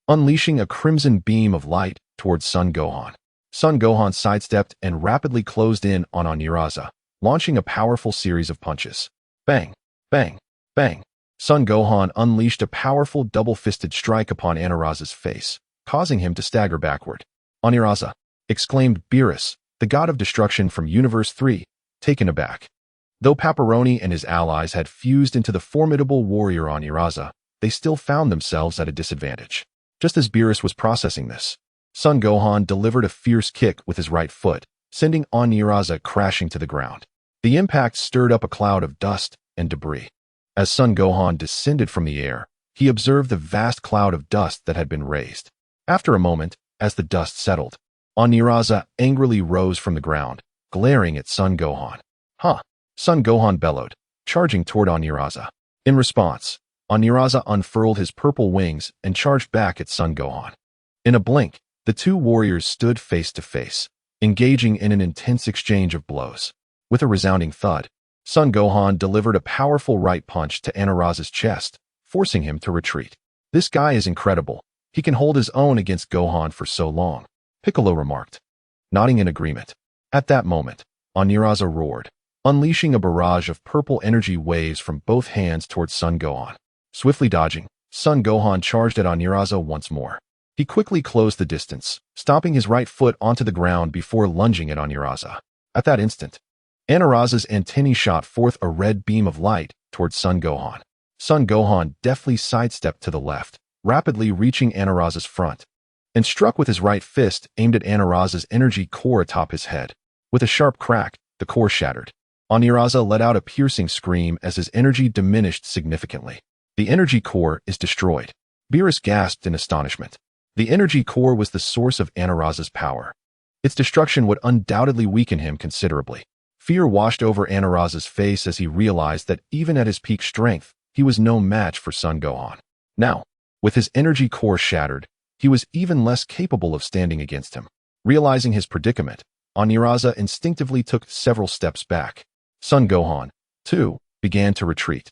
unleashing a crimson beam of light towards Son Gohan. Son Gohan sidestepped and rapidly closed in on Oniraza, launching a powerful series of punches. Bang! Bang! Bang! Son Gohan unleashed a powerful double-fisted strike upon Oniraza's face, causing him to stagger backward. Oniraza! Exclaimed Beerus, the god of destruction from Universe 3, taken aback. Though Paparoni and his allies had fused into the formidable warrior Oniraza, they still found themselves at a disadvantage. Just as Beerus was processing this, Son Gohan delivered a fierce kick with his right foot, sending Oniraza crashing to the ground. The impact stirred up a cloud of dust and debris. As Son Gohan descended from the air, he observed the vast cloud of dust that had been raised. After a moment, as the dust settled, Oniraza angrily rose from the ground, glaring at Son Gohan. Huh! Son Gohan bellowed, charging toward Oniraza. In response, Oniraza unfurled his purple wings and charged back at Son Gohan. In a blink, the two warriors stood face to face, engaging in an intense exchange of blows. With a resounding thud, Son Gohan delivered a powerful right punch to Oniraza's chest, forcing him to retreat. This guy is incredible. He can hold his own against Gohan for so long, Piccolo remarked, nodding in agreement. At that moment, Oniraza roared, unleashing a barrage of purple energy waves from both hands towards Son Gohan. Swiftly dodging, Son Gohan charged at Oniraza once more. He quickly closed the distance, stomping his right foot onto the ground before lunging at Oniraza. At that instant, Oniraza's antennae shot forth a red beam of light towards Son Gohan. Son Gohan deftly sidestepped to the left, rapidly reaching Oniraza's front, and struck with his right fist aimed at Oniraza's energy core atop his head. With a sharp crack, the core shattered. Oniraza let out a piercing scream as his energy diminished significantly. The energy core is destroyed. Beerus gasped in astonishment. The energy core was the source of Oniraza's power. Its destruction would undoubtedly weaken him considerably. Fear washed over Oniraza's face as he realized that even at his peak strength, he was no match for Son Gohan. Now, with his energy core shattered, he was even less capable of standing against him. Realizing his predicament, Oniraza instinctively took several steps back. Son Gohan, too, began to retreat.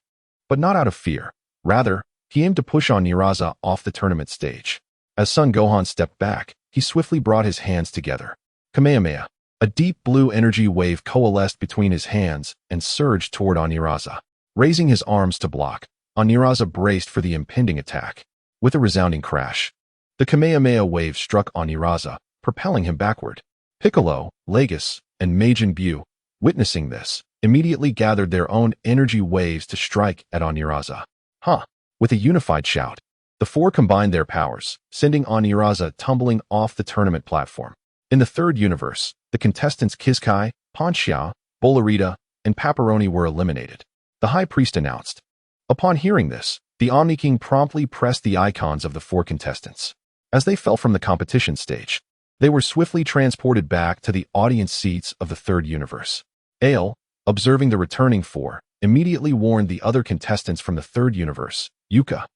But not out of fear. Rather, he aimed to push Oniraza off the tournament stage. As Son Gohan stepped back, he swiftly brought his hands together. Kamehameha. A deep blue energy wave coalesced between his hands and surged toward Oniraza. Raising his arms to block, Oniraza braced for the impending attack. With a resounding crash, the Kamehameha wave struck Oniraza, propelling him backward. Piccolo, Legus, and Majin Buu, witnessing this, immediately gathered their own energy waves to strike at Oniraza. Huh! With a unified shout, the four combined their powers, sending Oniraza tumbling off the tournament platform. In the third universe, the contestants Kizkai, Ponchia, Bolarita, and Paparoni were eliminated. The High Priest announced. Upon hearing this, the Omni King promptly pressed the icons of the four contestants. As they fell from the competition stage, they were swiftly transported back to the audience seats of the third universe. Ale, observing the returning four, immediately warned the other contestants from the third universe, Yuka.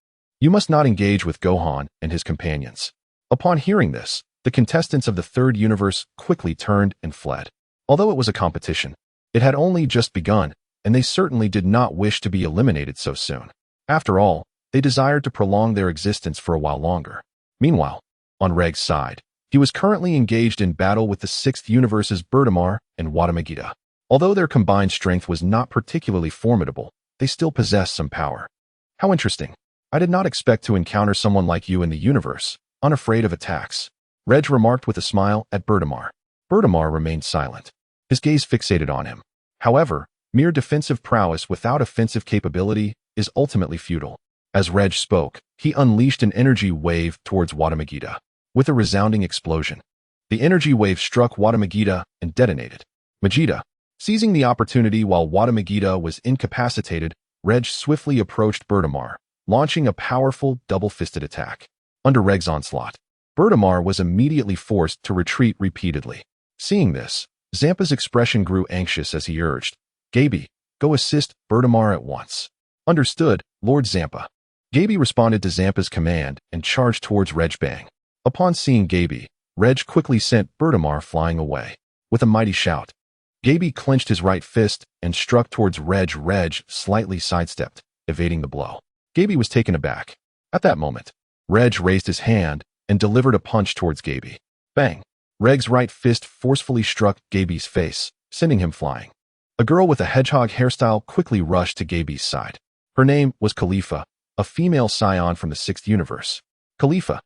You must not engage with Gohan and his companions. Upon hearing this, the contestants of the third universe quickly turned and fled. Although it was a competition, it had only just begun, and they certainly did not wish to be eliminated so soon. After all, they desired to prolong their existence for a while longer. Meanwhile, on Reg's side, he was currently engaged in battle with the sixth universe's Bertamar and Watamagita. Although their combined strength was not particularly formidable, they still possessed some power. How interesting. I did not expect to encounter someone like you in the universe, unafraid of attacks. Reg remarked with a smile at Bertamar. Bertamar remained silent, his gaze fixated on him. However, mere defensive prowess without offensive capability is ultimately futile. As Reg spoke, he unleashed an energy wave towards Watamagita. With a resounding explosion, the energy wave struck Watamagita and detonated. Magita, Seizing the opportunity while Watamagita was incapacitated, Reg swiftly approached Bertamar, launching a powerful double-fisted attack. Under Reg's onslaught, Bertamar was immediately forced to retreat repeatedly. Seeing this, Zampa's expression grew anxious as he urged, "Gaby, go assist Bertamar at once." "Understood, Lord Zampa." Gaby responded to Zampa's command and charged towards Reg Bang. Upon seeing Gaby, Reg quickly sent Bertamar flying away. With a mighty shout, Gaby clenched his right fist and struck towards Reg. Reg slightly sidestepped, evading the blow. Gaby was taken aback. At that moment, Reg raised his hand and delivered a punch towards Gaby. Bang! Reg's right fist forcefully struck Gaby's face, sending him flying. A girl with a hedgehog hairstyle quickly rushed to Gaby's side. Her name was Khalifa, a female scion from the 6th universe. Khalifa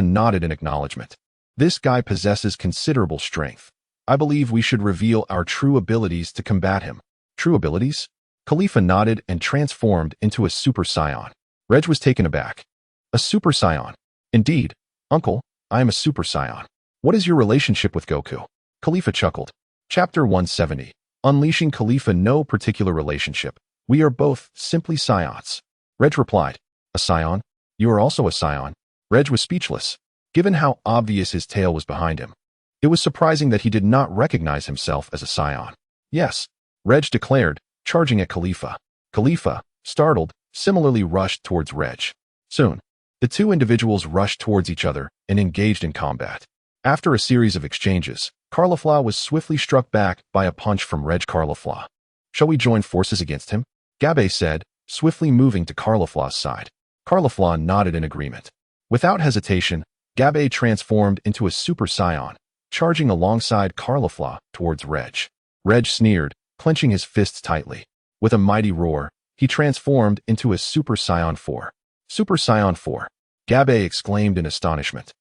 nodded in acknowledgement. "This guy possesses considerable strength. I believe we should reveal our true abilities to combat him." "True abilities?" Khalifa nodded and transformed into a super scion. Reg was taken aback. "A super scion? Indeed, uncle, I am a super scion. What is your relationship with Goku?" Khalifa chuckled. Chapter 170. Unleashing Khalifa. No particular relationship. We are both simply scions. Reg replied. "A scion? You are also a scion?" Reg was speechless, given how obvious his tail was behind him. It was surprising that he did not recognize himself as a scion. "Yes," Reg declared, charging at Khalifa. Khalifa, startled, similarly rushed towards Reg. Soon, the two individuals rushed towards each other and engaged in combat. After a series of exchanges, Carlifla was swiftly struck back by a punch from Reg. Carlifla. "Shall we join forces against him?" Gabe said, swiftly moving to Carlifla's side. Carlifla nodded in agreement. Without hesitation, Gabe transformed into a super scion, charging alongside Carlifla towards Reg. Reg sneered, clenching his fists tightly. With a mighty roar, he transformed into a Super Saiyan 4. "Super Saiyan 4! Gabe exclaimed in astonishment.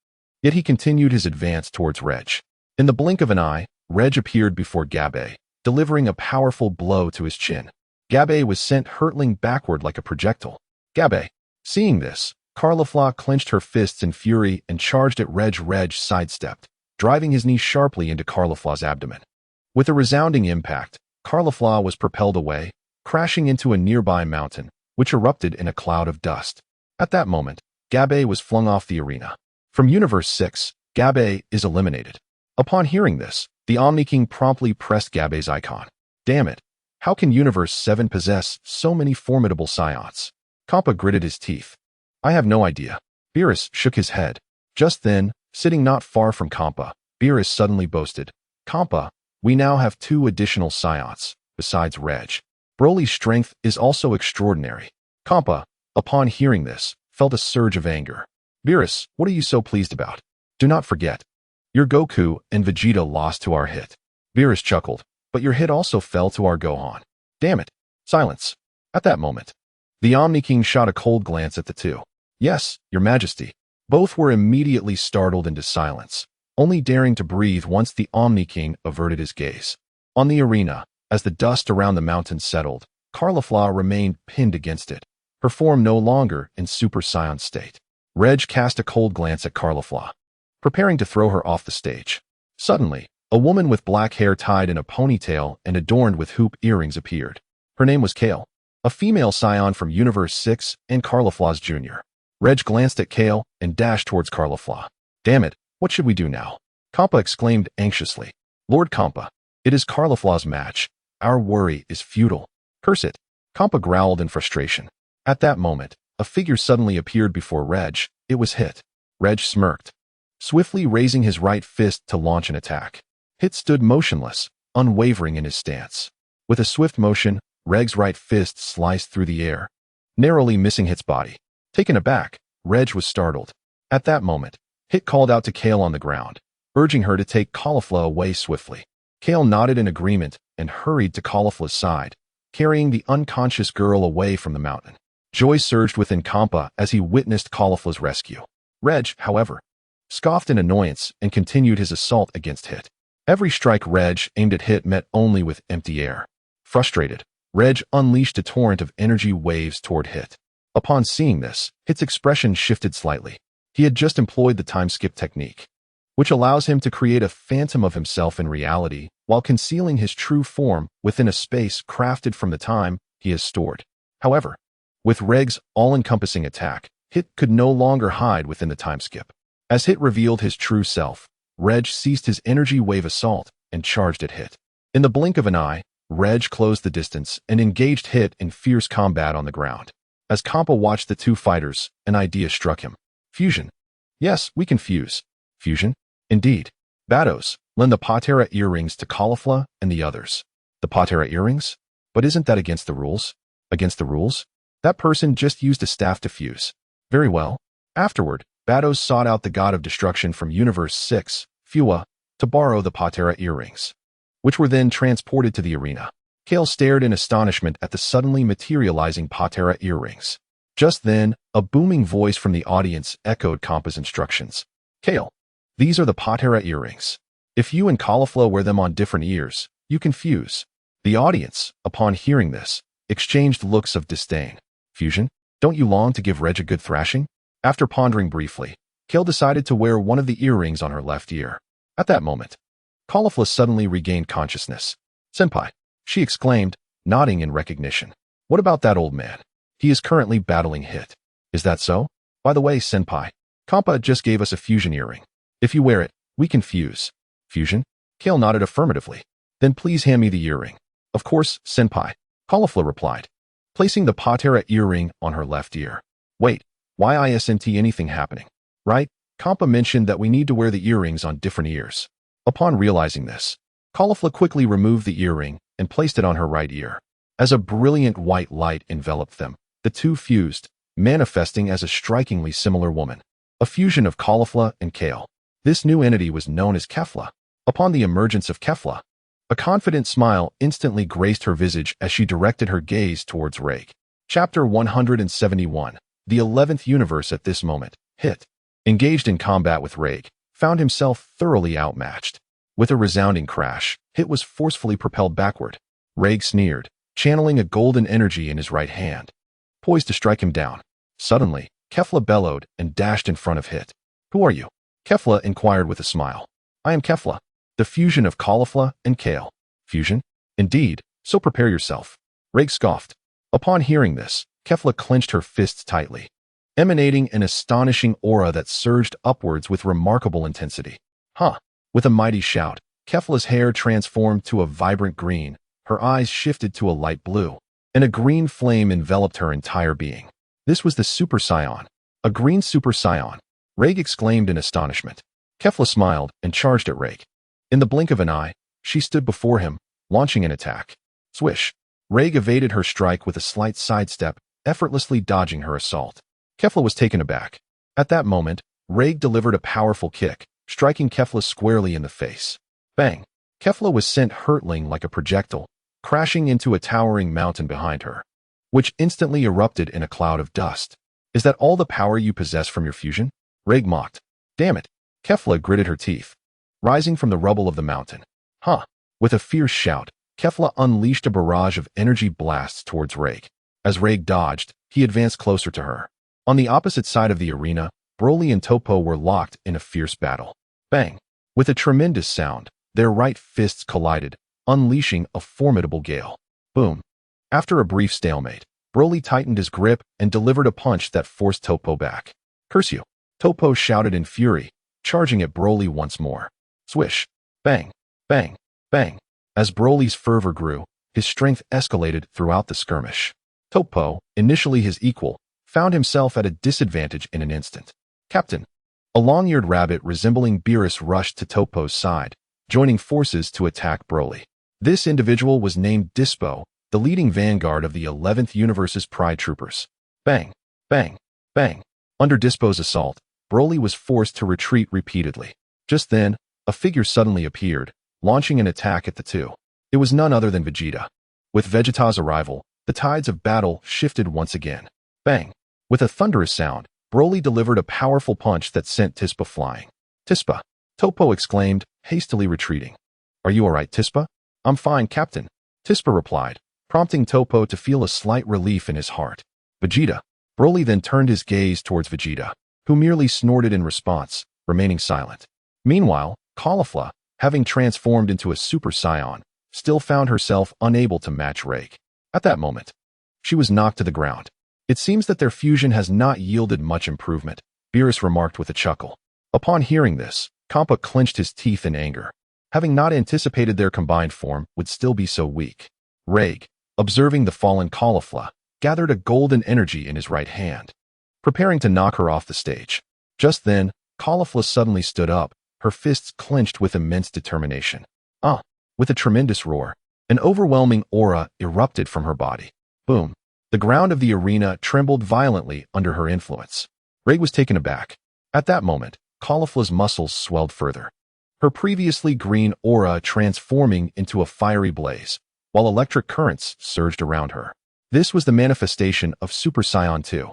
Yet he continued his advance towards Reg. In the blink of an eye, Reg appeared before Gabe, delivering a powerful blow to his chin. Gabe was sent hurtling backward like a projectile. Gabe. Seeing this, Carlifla clenched her fists in fury and charged at Reg. Reg sidestepped, driving his knee sharply into Carlifla's abdomen. With a resounding impact, Carlifla was propelled away, crashing into a nearby mountain, which erupted in a cloud of dust. At that moment, Gabe was flung off the arena. From Universe 6, Gabe is eliminated. Upon hearing this, the Omni King promptly pressed Gabe's icon. Damn it! How can Universe 7 possess so many formidable scions? Kampa gritted his teeth. I have no idea. Beerus shook his head. Just then, sitting not far from Kampa, Beerus suddenly boasted, Kampa, we now have 2 additional scions, besides Reg. Broly's strength is also extraordinary. Kampa, upon hearing this, felt a surge of anger. Beerus, what are you so pleased about? Do not forget. Your Goku and Vegeta lost to our hit. Beerus chuckled, but your hit also fell to our Gohan. Damn it. Silence. At that moment, the Omni King shot a cold glance at the two. Yes, your majesty. Both were immediately startled into silence, only daring to breathe once the Omni King averted his gaze. On the arena, as the dust around the mountain settled, Carlifla remained pinned against it, her form no longer in Super Saiyan state. Reg cast a cold glance at Carlifla, preparing to throw her off the stage. Suddenly, a woman with black hair tied in a ponytail and adorned with hoop earrings appeared. Her name was Kale, a female scion from Universe 6 and Carlifla's junior. Reg glanced at Kale and dashed towards Carlifla. Damn it, what should we do now? Kampa exclaimed anxiously. Lord Kampa, it is Carlifla's match. Our worry is futile. Curse it. Kampa growled in frustration. At that moment, a figure suddenly appeared before Reg. It was Hit. Reg smirked, swiftly raising his right fist to launch an attack. Hit stood motionless, unwavering in his stance. With a swift motion, Reg's right fist sliced through the air, narrowly missing Hit's body. Taken aback, Reg was startled. At that moment, Hit called out to Kale on the ground, urging her to take Caulifla away swiftly. Kale nodded in agreement and hurried to Caulifla's side, carrying the unconscious girl away from the mountain. Joy surged within Kampa as he witnessed Caulifla's rescue. Reg, however, scoffed in annoyance and continued his assault against Hit. Every strike Reg aimed at Hit met only with empty air. Frustrated, Reg unleashed a torrent of energy waves toward Hit. Upon seeing this, Hit's expression shifted slightly. He had just employed the time skip technique, which allows him to create a phantom of himself in reality while concealing his true form within a space crafted from the time he has stored. However, with Reg's all-encompassing attack, Hit could no longer hide within the time skip. As Hit revealed his true self, Reg ceased his energy wave assault and charged at Hit. In the blink of an eye, Reg closed the distance and engaged Hit in fierce combat on the ground. As Kampa watched the two fighters, an idea struck him. Fusion. Yes, we can fuse. Fusion? Indeed. Batos, lend the Patera earrings to Caulifla and the others. The Patera earrings? But isn't that against the rules? Against the rules? That person just used a staff to fuse. Very well. Afterward, Batos sought out the god of destruction from Universe 6, Fua, to borrow the Patera earrings, which were then transported to the arena. Kale stared in astonishment at the suddenly materializing Patera earrings. Just then, a booming voice from the audience echoed Kampa's instructions. Kale, these are the Patera earrings. If you and Caulifla wear them on different ears, you can fuse. The audience, upon hearing this, exchanged looks of disdain. Fusion? Don't you long to give Reg a good thrashing? After pondering briefly, Kale decided to wear one of the earrings on her left ear. At that moment, Caulifla suddenly regained consciousness. Senpai, she exclaimed, nodding in recognition. What about that old man? He is currently battling Hit. Is that so? By the way, Senpai, Kampa just gave us a fusion earring. If you wear it, we can fuse. Fusion? Kale nodded affirmatively. Then please hand me the earring. Of course, Senpai, Caulifla replied, placing the Patera earring on her left ear. Wait, why isn't anything happening? Right? Kampa mentioned that we need to wear the earrings on different ears. Upon realizing this, Caulifla quickly removed the earring and placed it on her right ear. As a brilliant white light enveloped them, the two fused, manifesting as a strikingly similar woman. A fusion of Caulifla and Kale. This new entity was known as Kefla. Upon the emergence of Kefla, a confident smile instantly graced her visage as she directed her gaze towards Reg. Chapter 171. The 11th Universe. At this moment, Hit, engaged in combat with Reg, found himself thoroughly outmatched. With a resounding crash, Hit was forcefully propelled backward. Reg sneered, channeling a golden energy in his right hand, poised to strike him down. Suddenly, Kefla bellowed and dashed in front of Hit. Who are you? Kefla inquired with a smile. I am Kefla, the fusion of Caulifla and Kale. Fusion? Indeed, so prepare yourself. Reg scoffed. Upon hearing this, Kefla clenched her fists tightly, emanating an astonishing aura that surged upwards with remarkable intensity. Huh! With a mighty shout, Kefla's hair transformed to a vibrant green, her eyes shifted to a light blue, and a green flame enveloped her entire being. This was the Super Scion. A green Super Scion. Reg exclaimed in astonishment. Kefla smiled and charged at Reg. In the blink of an eye, she stood before him, launching an attack. Swish! Reg evaded her strike with a slight sidestep, effortlessly dodging her assault. Kefla was taken aback. At that moment, Reg delivered a powerful kick, striking Kefla squarely in the face. Bang! Kefla was sent hurtling like a projectile, crashing into a towering mountain behind her, which instantly erupted in a cloud of dust. Is that all the power you possess from your fusion? Reg mocked. Damn it! Kefla gritted her teeth, rising from the rubble of the mountain. Huh! With a fierce shout, Kefla unleashed a barrage of energy blasts towards Reg. As Reg dodged, he advanced closer to her. On the opposite side of the arena, Broly and Toppo were locked in a fierce battle. Bang! With a tremendous sound, their right fists collided, unleashing a formidable gale. Boom! After a brief stalemate, Broly tightened his grip and delivered a punch that forced Toppo back. Curse you! Toppo shouted in fury, charging at Broly once more. Swish! Bang! Bang! Bang! As Broly's fervor grew, his strength escalated throughout the skirmish. Toppo, initially his equal, found himself at a disadvantage in an instant. Captain! A long-eared rabbit resembling Beerus rushed to Toppo's side, joining forces to attack Broly. This individual was named Dispo, the leading vanguard of the 11th Universe's Pride Troopers. Bang! Bang! Bang! Under Dispo's assault, Broly was forced to retreat repeatedly. Just then, a figure suddenly appeared, launching an attack at the two. It was none other than Vegeta. With Vegeta's arrival, the tides of battle shifted once again. Bang! With a thunderous sound, Broly delivered a powerful punch that sent Tispa flying. Tispa! Toppo exclaimed, hastily retreating. Are you alright, Tispa? I'm fine, Captain. Tispa replied, prompting Toppo to feel a slight relief in his heart. Vegeta! Broly then turned his gaze towards Vegeta, who merely snorted in response, remaining silent. Meanwhile, Caulifla, having transformed into a Super Saiyan, still found herself unable to match Rake. At that moment, she was knocked to the ground. It seems that their fusion has not yielded much improvement, Beerus remarked with a chuckle. Upon hearing this, Kampa clenched his teeth in anger, having not anticipated their combined form would still be so weak. Rake, observing the fallen Caulifla, gathered a golden energy in his right hand, preparing to knock her off the stage. Just then, Caulifla suddenly stood up, her fists clenched with immense determination. With a tremendous roar, an overwhelming aura erupted from her body. Boom! The ground of the arena trembled violently under her influence. Rake was taken aback. At that moment, Caulifla's muscles swelled further, her previously green aura transforming into a fiery blaze, while electric currents surged around her. This was the manifestation of Super Saiyan 2.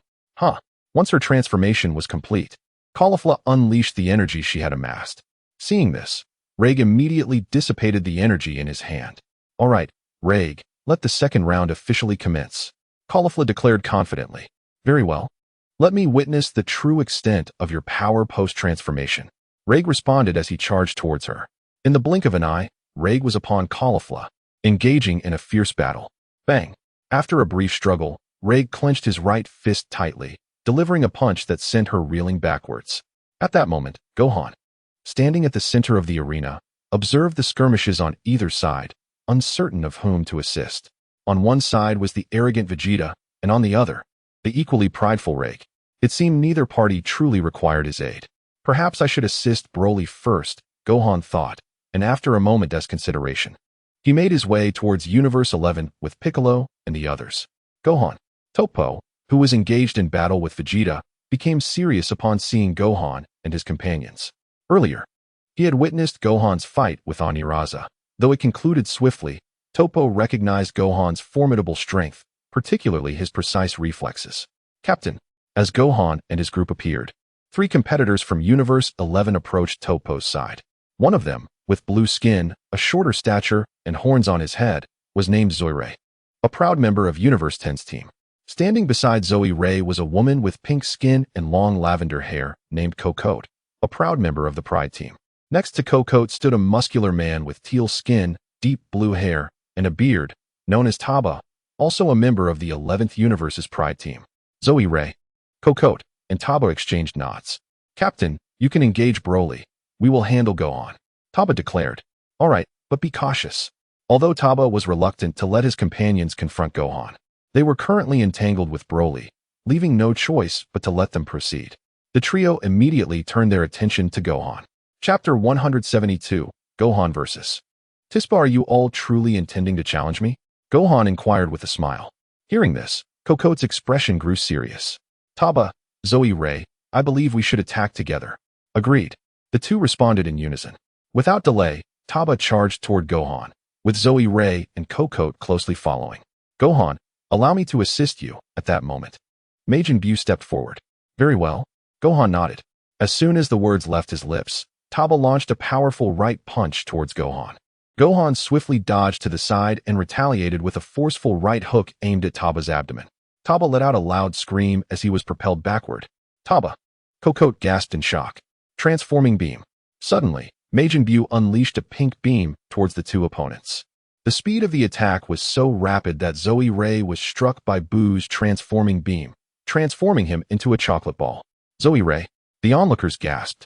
Once her transformation was complete, Caulifla unleashed the energy she had amassed. Seeing this, Rake immediately dissipated the energy in his hand. All right, Rake, let the second round officially commence, Caulifla declared confidently. Very well. Let me witness the true extent of your power post-transformation. Rake responded as he charged towards her. In the blink of an eye, Rake was upon Caulifla, engaging in a fierce battle. Bang! After a brief struggle, Rake clenched his right fist tightly, delivering a punch that sent her reeling backwards. At that moment, Gohan, standing at the center of the arena, observed the skirmishes on either side, uncertain of whom to assist. On one side was the arrogant Vegeta, and on the other, the equally prideful Rake. It seemed neither party truly required his aid. Perhaps I should assist Broly first, Gohan thought, and after a moment's consideration, he made his way towards Universe 11 with Piccolo and the others. Gohan, Toppo, who was engaged in battle with Vegeta, became serious upon seeing Gohan and his companions. Earlier, he had witnessed Gohan's fight with Oniraza. Though it concluded swiftly, Toppo recognized Gohan's formidable strength, particularly his precise reflexes. Captain, as Gohan and his group appeared, 3 competitors from Universe 11 approached Toppo's side. One of them, with blue skin, a shorter stature, and horns on his head, was named Zoe, a proud member of Universe 10's team. Standing beside Zoe was a woman with pink skin and long lavender hair named Cocotte, a proud member of the Pride team. Next to Cocotte stood a muscular man with teal skin, deep blue hair, and a beard, known as Taba, also a member of the 11th Universe's Pride team. Zoe, Cocotte, and Taba exchanged nods. Captain, you can engage Broly. We will handle Gohan, Taba declared. All right, but be cautious. Although Taba was reluctant to let his companions confront Gohan, they were currently entangled with Broly, leaving no choice but to let them proceed. The trio immediately turned their attention to Gohan. Chapter 172, Gohan vs. Tispa. Are you all truly intending to challenge me? Gohan inquired with a smile. Hearing this, Cocotte's expression grew serious. Taba, Zoe, I believe we should attack together. Agreed. The two responded in unison. Without delay, Taba charged toward Gohan, with Zoe and Cocotte closely following. Gohan, allow me to assist you. At that moment, Majin Buu stepped forward. Very well. Gohan nodded. As soon as the words left his lips, Taba launched a powerful right punch towards Gohan. Gohan swiftly dodged to the side and retaliated with a forceful right hook aimed at Taba's abdomen. Taba let out a loud scream as he was propelled backward. Taba! Cocotte gasped in shock. Transforming beam. Suddenly, Majin Buu unleashed a pink beam towards the two opponents. The speed of the attack was so rapid that Zoe was struck by Buu's transforming beam, transforming him into a chocolate ball. Zoe, the onlookers gasped.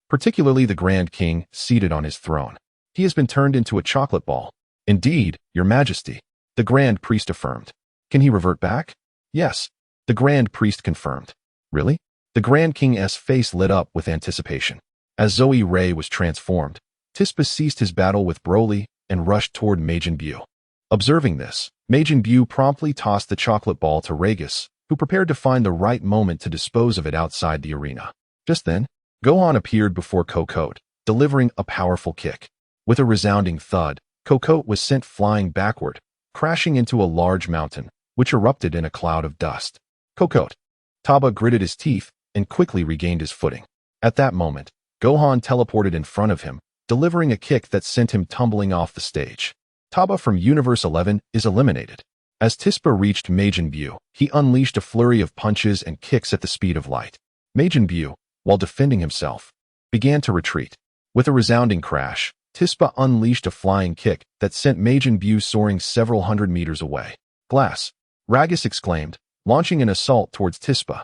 Particularly the Grand King seated on his throne. He has been turned into a chocolate ball. Indeed, Your Majesty, the Grand Priest affirmed. Can he revert back? Yes, the Grand Priest confirmed. Really? The Grand King's face lit up with anticipation. As Zoe was transformed, Tispa ceased his battle with Broly and rushed toward Majin Buu. Observing this, Majin Buu promptly tossed the chocolate ball to Ragus, who prepared to find the right moment to dispose of it outside the arena. Just then, Gohan appeared before Cocotte, delivering a powerful kick. With a resounding thud, Cocotte was sent flying backward, crashing into a large mountain, which erupted in a cloud of dust. Cocotte. Taba gritted his teeth and quickly regained his footing. At that moment, Gohan teleported in front of him, delivering a kick that sent him tumbling off the stage. Taba from Universe 11 is eliminated. As Tispa reached Majin Buu, he unleashed a flurry of punches and kicks at the speed of light. Majin Buu, while defending himself, began to retreat. With a resounding crash, Tispa unleashed a flying kick that sent Majin Buu soaring several hundred meters away. Glass! Ragus exclaimed, launching an assault towards Tispa.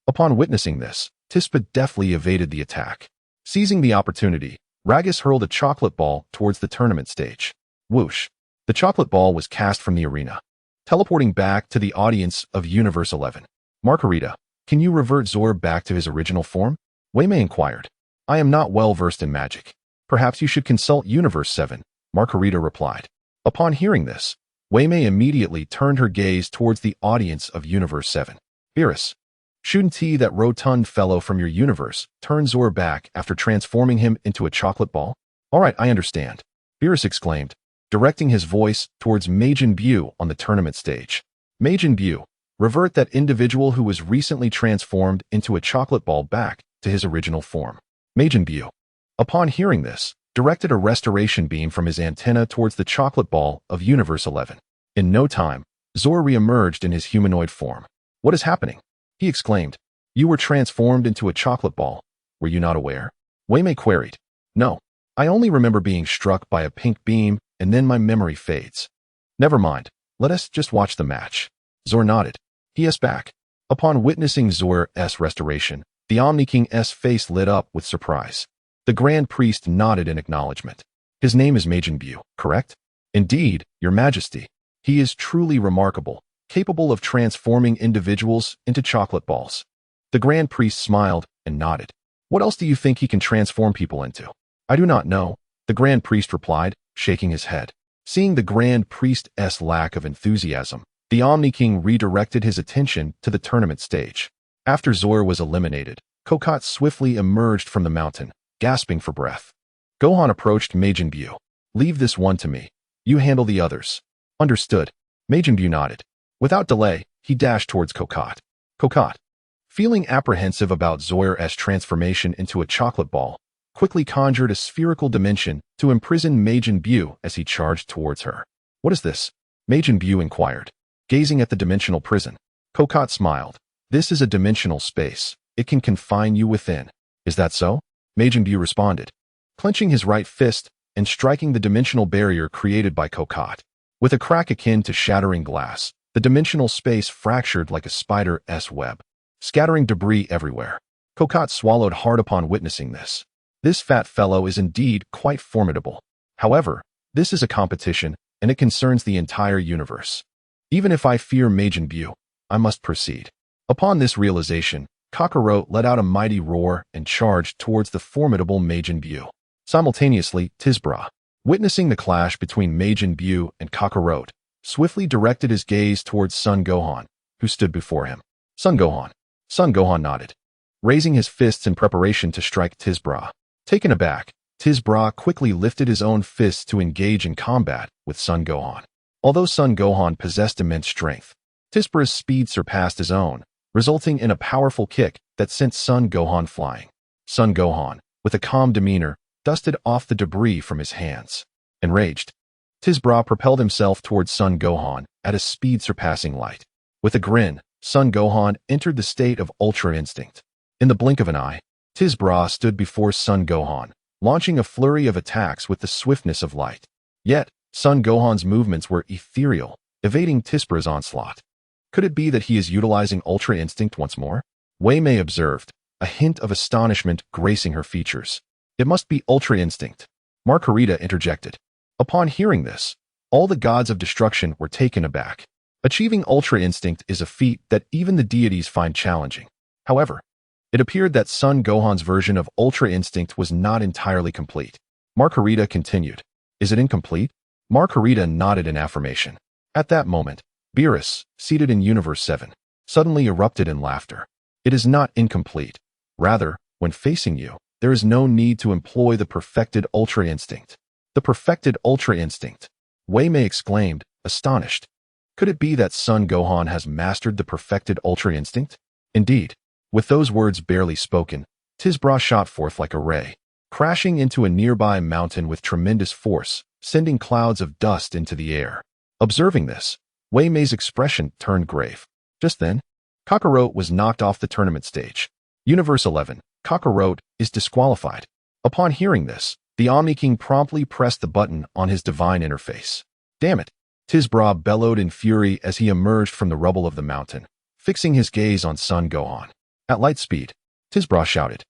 Upon witnessing this, Tispa deftly evaded the attack. Seizing the opportunity, Ragus hurled a chocolate ball towards the tournament stage. Whoosh! The chocolate ball was cast from the arena, teleporting back to the audience of Universe 11. Margarita, can you revert Zor back to his original form? Wei Mei inquired. I am not well versed in magic. Perhaps you should consult Universe 7, Margarita replied. Upon hearing this, Wei Mei immediately turned her gaze towards the audience of Universe 7. Beerus, shouldn't that rotund fellow from your universe turn Zor back after transforming him into a chocolate ball? All right, I understand, Beerus exclaimed, directing his voice towards Majin Buu on the tournament stage. Majin Buu, revert that individual who was recently transformed into a chocolate ball back to his original form. Majin Buu, upon hearing this, directed a restoration beam from his antenna towards the chocolate ball of Universe 11. In no time, Zor re-emerged in his humanoid form. What is happening? He exclaimed. You were transformed into a chocolate ball. Were you not aware? Wei Mei queried. No, I only remember being struck by a pink beam and then my memory fades. Never mind, let us just watch the match. Zor nodded. He is back. Upon witnessing Zor's restoration, the Omni King's face lit up with surprise. The Grand Priest nodded in acknowledgement. His name is Majin Buu, correct? Indeed, Your Majesty. He is truly remarkable, capable of transforming individuals into chocolate balls. The Grand Priest smiled and nodded. What else do you think he can transform people into? I do not know, the Grand Priest replied, shaking his head. Seeing the Grand Priest's lack of enthusiasm, the Omni King redirected his attention to the tournament stage. After Zor was eliminated, Kokot swiftly emerged from the mountain, gasping for breath. Gohan approached Majin Buu. Leave this one to me. You handle the others. Understood. Majin Buu nodded. Without delay, he dashed towards Kokot. Kokot, feeling apprehensive about Zor's transformation into a chocolate ball, quickly conjured a spherical dimension to imprison Majin Buu as he charged towards her. What is this? Majin Buu inquired, gazing at the dimensional prison. Kokot smiled. This is a dimensional space. It can confine you within. Is that so? Majin Buu responded, clenching his right fist and striking the dimensional barrier created by Kokot. With a crack akin to shattering glass, the dimensional space fractured like a spider's web, scattering debris everywhere. Kokot swallowed hard upon witnessing this. This fat fellow is indeed quite formidable. However, this is a competition, and it concerns the entire universe. Even if I fear Majin Buu, I must proceed. Upon this realization, Kakarot let out a mighty roar and charged towards the formidable Majin Buu. Simultaneously, Tisbra, witnessing the clash between Majin Buu and Kakarot, swiftly directed his gaze towards Son Gohan, who stood before him. Son Gohan. Son Gohan nodded, raising his fists in preparation to strike Tisbra. Taken aback, Tisbra quickly lifted his own fists to engage in combat with Son Gohan. Although Son Gohan possessed immense strength, Tisbra's speed surpassed his own, resulting in a powerful kick that sent Son Gohan flying. Son Gohan, with a calm demeanor, dusted off the debris from his hands. Enraged, Tisbra propelled himself towards Son Gohan at a speed surpassing light. With a grin, Son Gohan entered the state of Ultra Instinct. In the blink of an eye, Tisbra stood before Son Gohan, launching a flurry of attacks with the swiftness of light. Yet, Son Gohan's movements were ethereal, evading Tisbra's onslaught. Could it be that he is utilizing Ultra Instinct once more? Wei Mei observed, a hint of astonishment gracing her features. It must be Ultra Instinct. Margarita interjected. Upon hearing this, all the gods of destruction were taken aback. Achieving Ultra Instinct is a feat that even the deities find challenging. However, it appeared that Son Gohan's version of Ultra Instinct was not entirely complete. Margarita continued. Is it incomplete? Margarita nodded in affirmation. At that moment, Beerus, seated in Universe 7, suddenly erupted in laughter. It is not incomplete. Rather, when facing you, there is no need to employ the perfected Ultra Instinct. The perfected Ultra Instinct. Wei Mei exclaimed, astonished. Could it be that Son Gohan has mastered the perfected Ultra Instinct? Indeed. With those words barely spoken, Tisbra shot forth like a ray, crashing into a nearby mountain with tremendous force, sending clouds of dust into the air. Observing this, Wei Mei's expression turned grave. Just then, Kakarot was knocked off the tournament stage. Universe 11, Kakarot is disqualified. Upon hearing this, The Omni King promptly pressed the button on his divine interface. Damn it! Tisbra bellowed in fury as he emerged from the rubble of the mountain, fixing his gaze on Son Gohan. At light speed, Tisbra shouted,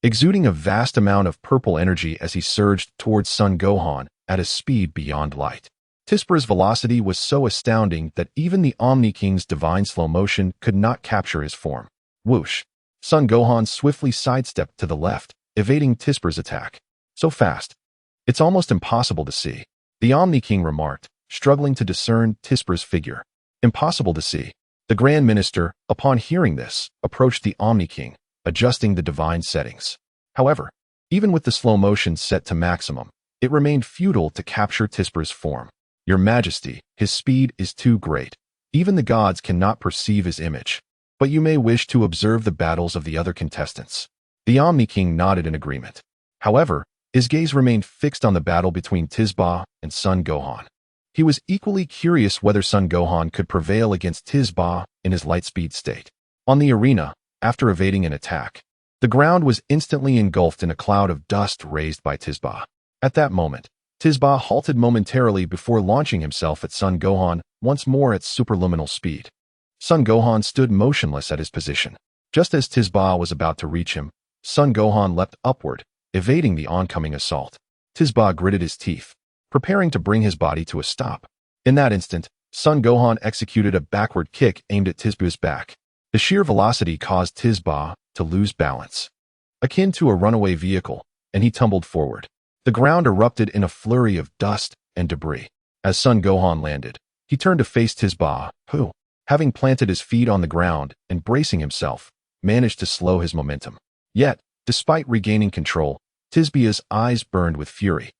exuding a vast amount of purple energy as he surged towards Son Gohan at a speed beyond light. Tisbra's velocity was so astounding that even the Omni King's divine slow motion could not capture his form. Whoosh! Son Gohan swiftly sidestepped to the left, evading Tisbra's attack. So fast, it's almost impossible to see, the Omni King remarked, struggling to discern Tisbra's figure. Impossible to see. The Grand Minister, upon hearing this, approached the Omni King, adjusting the divine settings. However, even with the slow motion set to maximum, it remained futile to capture Tisbra's form. Your Majesty, his speed is too great. Even the gods cannot perceive his image. But you may wish to observe the battles of the other contestants. The Omni King nodded in agreement. However, his gaze remained fixed on the battle between Tisba and Son Gohan. He was equally curious whether Son Gohan could prevail against Tisba in his lightspeed state. On the arena, after evading an attack, the ground was instantly engulfed in a cloud of dust raised by Tisba. At that moment, Tisba halted momentarily before launching himself at Son Gohan once more at superluminal speed. Son Gohan stood motionless at his position. Just as Tisba was about to reach him, Son Gohan leapt upward, evading the oncoming assault. Tisba gritted his teeth, preparing to bring his body to a stop. In that instant, Son Gohan executed a backward kick aimed at Tisba's back. The sheer velocity caused Tisba to lose balance, akin to a runaway vehicle, and he tumbled forward. The ground erupted in a flurry of dust and debris. As Son Gohan landed, he turned to face Tisba, who, having planted his feet on the ground and bracing himself, managed to slow his momentum. Yet, despite regaining control, Tisba's eyes burned with fury.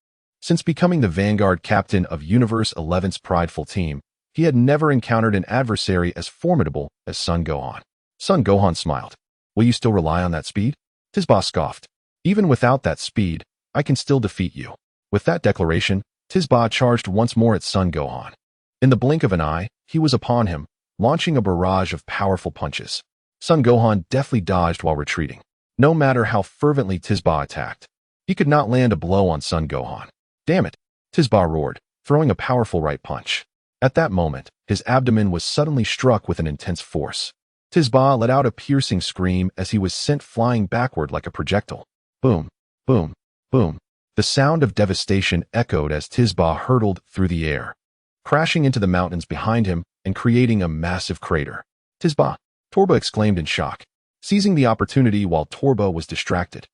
Since becoming the vanguard captain of Universe 11's prideful team, he had never encountered an adversary as formidable as Son Gohan. Son Gohan smiled. Will you still rely on that speed? Tisba scoffed. Even without that speed, I can still defeat you. With that declaration, Tisba charged once more at Son Gohan. In the blink of an eye, he was upon him, launching a barrage of powerful punches. Son Gohan deftly dodged while retreating. No matter how fervently Tisba attacked, he could not land a blow on Son Gohan. Damn it! Tisba roared, throwing a powerful right punch. At that moment, his abdomen was suddenly struck with an intense force. Tisba let out a piercing scream as he was sent flying backward like a projectile. Boom! Boom! Boom! The sound of devastation echoed as Tisba hurtled through the air, crashing into the mountains behind him and creating a massive crater. Tisba! Torba exclaimed in shock, seizing the opportunity while Torba was distracted.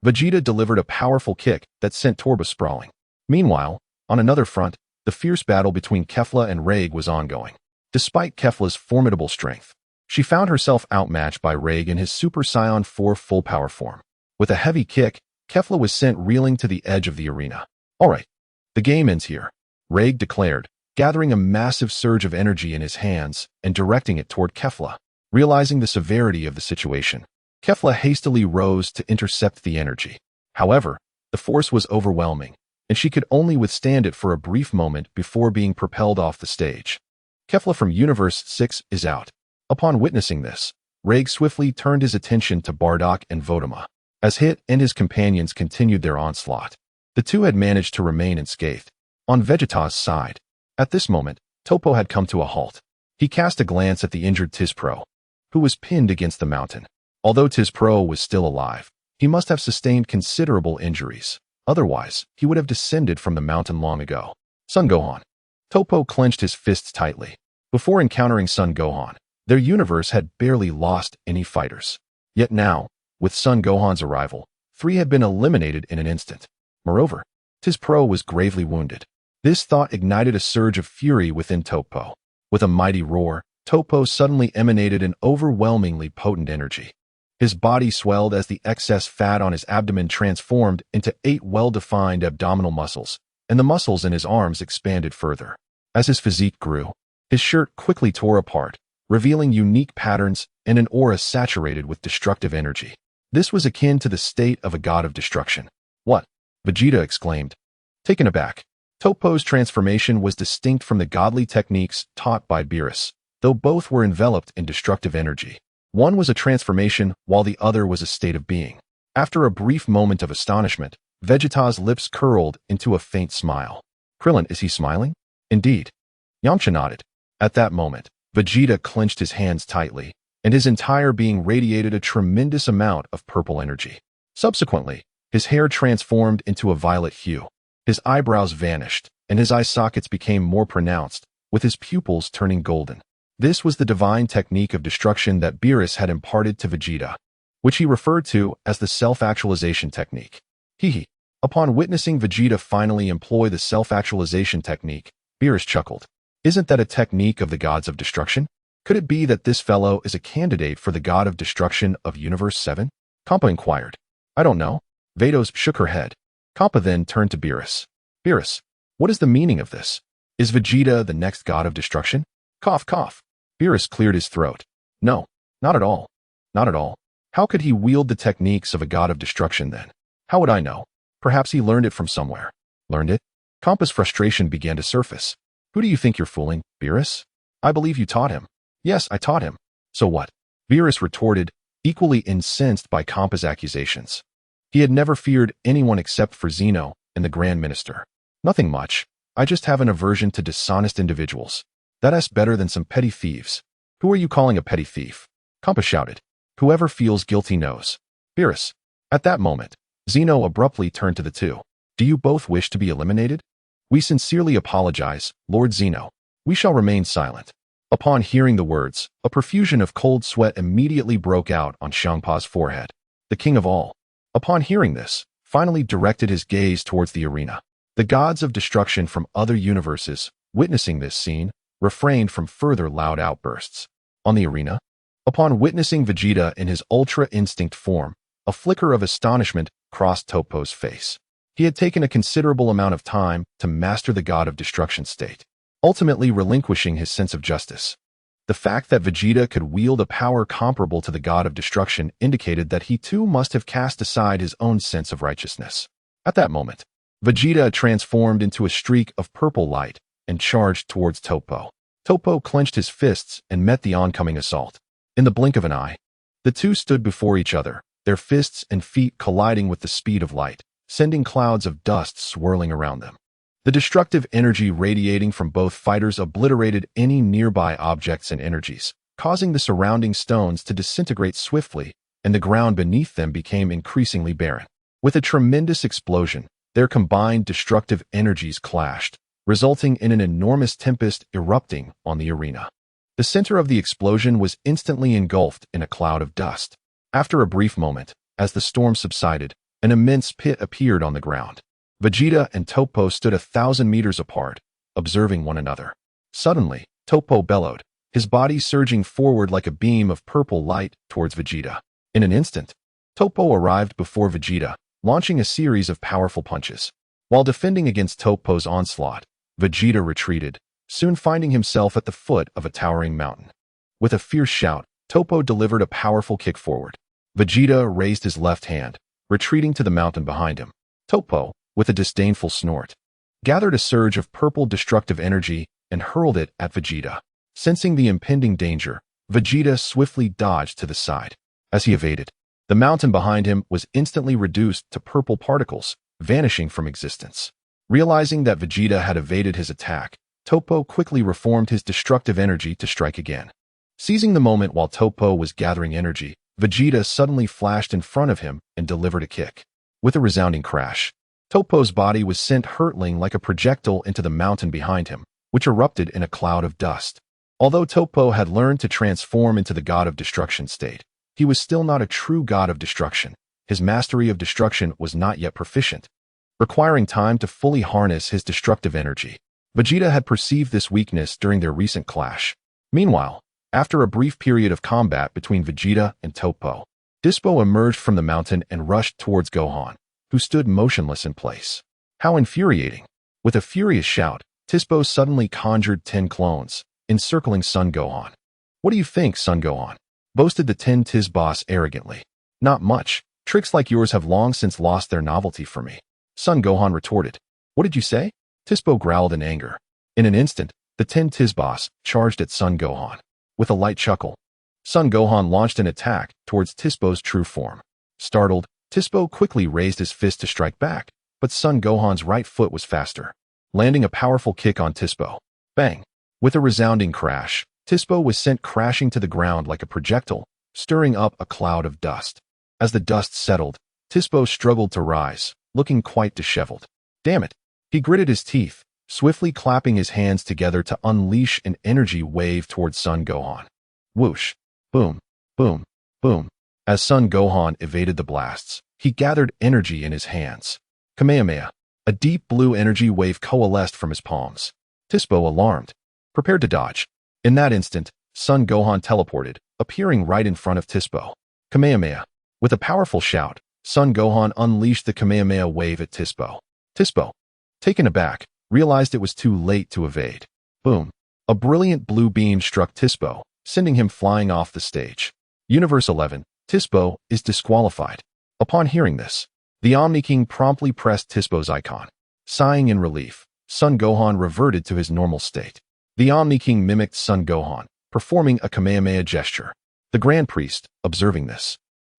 Vegeta delivered a powerful kick that sent Torba sprawling. Meanwhile, on another front, the fierce battle between Kefla and Reg was ongoing. Despite Kefla's formidable strength, she found herself outmatched by Reg in his Super Saiyan 4 full power form. With a heavy kick, Kefla was sent reeling to the edge of the arena. Alright, the game ends here, Reg declared, gathering a massive surge of energy in his hands and directing it toward Kefla. Realizing the severity of the situation, Kefla hastily rose to intercept the energy. However, the force was overwhelming, and she could only withstand it for a brief moment before being propelled off the stage. Kefla from Universe 6 is out. Upon witnessing this, Reg swiftly turned his attention to Bardock and Vodama. As Hit and his companions continued their onslaught, the two had managed to remain unscathed. On Vegeta's side, at this moment, Topo had come to a halt. He cast a glance at the injured Tispro, who was pinned against the mountain. Although Tispro was still alive, he must have sustained considerable injuries. Otherwise, he would have descended from the mountain long ago. Son Gohan. Topo clenched his fists tightly. Before encountering Son Gohan, their universe had barely lost any fighters. Yet now, with Son Gohan's arrival, 3 had been eliminated in an instant. Moreover, Tispro was gravely wounded. This thought ignited a surge of fury within Topo. With a mighty roar, Topo suddenly emanated an overwhelmingly potent energy. His body swelled as the excess fat on his abdomen transformed into 8 well-defined abdominal muscles, and the muscles in his arms expanded further. As his physique grew, his shirt quickly tore apart, revealing unique patterns and an aura saturated with destructive energy. This was akin to the state of a god of destruction. What? Vegeta exclaimed. Taken aback, Topo's transformation was distinct from the godly techniques taught by Beerus, though both were enveloped in destructive energy. One was a transformation while the other was a state of being. After a brief moment of astonishment, Vegeta's lips curled into a faint smile. Krillin, is he smiling? Indeed. Yamcha nodded. At that moment, Vegeta clenched his hands tightly, and his entire being radiated a tremendous amount of purple energy. Subsequently, his hair transformed into a violet hue. His eyebrows vanished, and his eye sockets became more pronounced, with his pupils turning golden. This was the divine technique of destruction that Beerus had imparted to Vegeta, which he referred to as the self-actualization technique. Hee. Upon witnessing Vegeta finally employ the self-actualization technique, Beerus chuckled. Isn't that a technique of the gods of destruction? Could it be that this fellow is a candidate for the god of destruction of Universe 7? Kappa inquired. I don't know. Vados shook her head. Kappa then turned to Beerus. Beerus, what is the meaning of this? Is Vegeta the next god of destruction? Cough, cough. Beerus cleared his throat. No, not at all. Not at all. How could he wield the techniques of a god of destruction then? How would I know? Perhaps he learned it from somewhere. Learned it? Kappa's frustration began to surface. Who do you think you're fooling, Beerus? I believe you taught him. Yes, I taught him. So what? Beerus retorted, equally incensed by Kappa's accusations. He had never feared anyone except for Zeno and the Grand Minister. Nothing much. I just have an aversion to dishonest individuals. That's better than some petty thieves. Who are you calling a petty thief? Kappa shouted. Whoever feels guilty knows. Beerus. At that moment, Zeno abruptly turned to the two. Do you both wish to be eliminated? We sincerely apologize, Lord Zeno. We shall remain silent. Upon hearing the words, a profusion of cold sweat immediately broke out on Shangpa's forehead. The king of all, upon hearing this, finally directed his gaze towards the arena. The gods of destruction from other universes, witnessing this scene, refrained from further loud outbursts. On the arena, upon witnessing Vegeta in his Ultra Instinct form, a flicker of astonishment crossed Toppo's face. He had taken a considerable amount of time to master the god of destruction state, ultimately relinquishing his sense of justice. The fact that Vegeta could wield a power comparable to the god of destruction indicated that he too must have cast aside his own sense of righteousness. At that moment, Vegeta transformed into a streak of purple light and charged towards Toppo. Toppo clenched his fists and met the oncoming assault. In the blink of an eye, the two stood before each other, their fists and feet colliding with the speed of light, sending clouds of dust swirling around them. The destructive energy radiating from both fighters obliterated any nearby objects and energies, causing the surrounding stones to disintegrate swiftly, and the ground beneath them became increasingly barren. With a tremendous explosion, their combined destructive energies clashed, resulting in an enormous tempest erupting on the arena. The center of the explosion was instantly engulfed in a cloud of dust. After a brief moment, as the storm subsided, an immense pit appeared on the ground. Vegeta and Toppo stood 1,000 meters apart, observing one another. Suddenly, Toppo bellowed, his body surging forward like a beam of purple light towards Vegeta. In an instant, Toppo arrived before Vegeta, launching a series of powerful punches. While defending against Toppo's onslaught, Vegeta retreated, soon finding himself at the foot of a towering mountain. With a fierce shout, Toppo delivered a powerful kick forward. Vegeta raised his left hand, retreating to the mountain behind him. Toppo, with a disdainful snort, gathered a surge of purple destructive energy and hurled it at Vegeta. Sensing the impending danger, Vegeta swiftly dodged to the side. As he evaded, the mountain behind him was instantly reduced to purple particles, vanishing from existence. Realizing that Vegeta had evaded his attack, Toppo quickly reformed his destructive energy to strike again. Seizing the moment while Toppo was gathering energy, Vegeta suddenly flashed in front of him and delivered a kick. With a resounding crash, Toppo's body was sent hurtling like a projectile into the mountain behind him, which erupted in a cloud of dust. Although Toppo had learned to transform into the god of destruction state, he was still not a true god of destruction. His mastery of destruction was not yet proficient, requiring time to fully harness his destructive energy. Vegeta had perceived this weakness during their recent clash. Meanwhile, after a brief period of combat between Vegeta and Toppo, Dispo emerged from the mountain and rushed towards Gohan, who stood motionless in place. How infuriating! With a furious shout, Dispo suddenly conjured 10 clones, encircling Son Gohan. What do you think, Son Gohan? Boasted the 10 Tiz boss arrogantly. Not much. Tricks like yours have long since lost their novelty for me. Son Gohan retorted. What did you say? Tispo growled in anger. In an instant, the 10 Tiz boss charged at Son Gohan. With a light chuckle, Son Gohan launched an attack towards Tispo's true form. Startled, Tispo quickly raised his fist to strike back, but Son Gohan's right foot was faster, landing a powerful kick on Tispo. Bang! With a resounding crash, Tispo was sent crashing to the ground like a projectile, stirring up a cloud of dust. As the dust settled, Tispo struggled to rise, looking quite disheveled. Damn it! He gritted his teeth, swiftly clapping his hands together to unleash an energy wave towards Son Gohan. Whoosh! Boom! Boom! Boom! As Son Gohan evaded the blasts, he gathered energy in his hands. Kamehameha! A deep blue energy wave coalesced from his palms. Tispo, alarmed, prepared to dodge. In that instant, Son Gohan teleported, appearing right in front of Tispo. Kamehameha! With a powerful shout, Son Gohan unleashed the Kamehameha wave at Tispo. Tispo, taken aback, realized it was too late to evade. Boom! A brilliant blue beam struck Tispo, sending him flying off the stage. Universe 11, Tispo is disqualified. Upon hearing this, the Omni King promptly pressed Tispo's icon. Sighing in relief, Son Gohan reverted to his normal state. The Omni King mimicked Son Gohan, performing a Kamehameha gesture. The Grand Priest, observing this,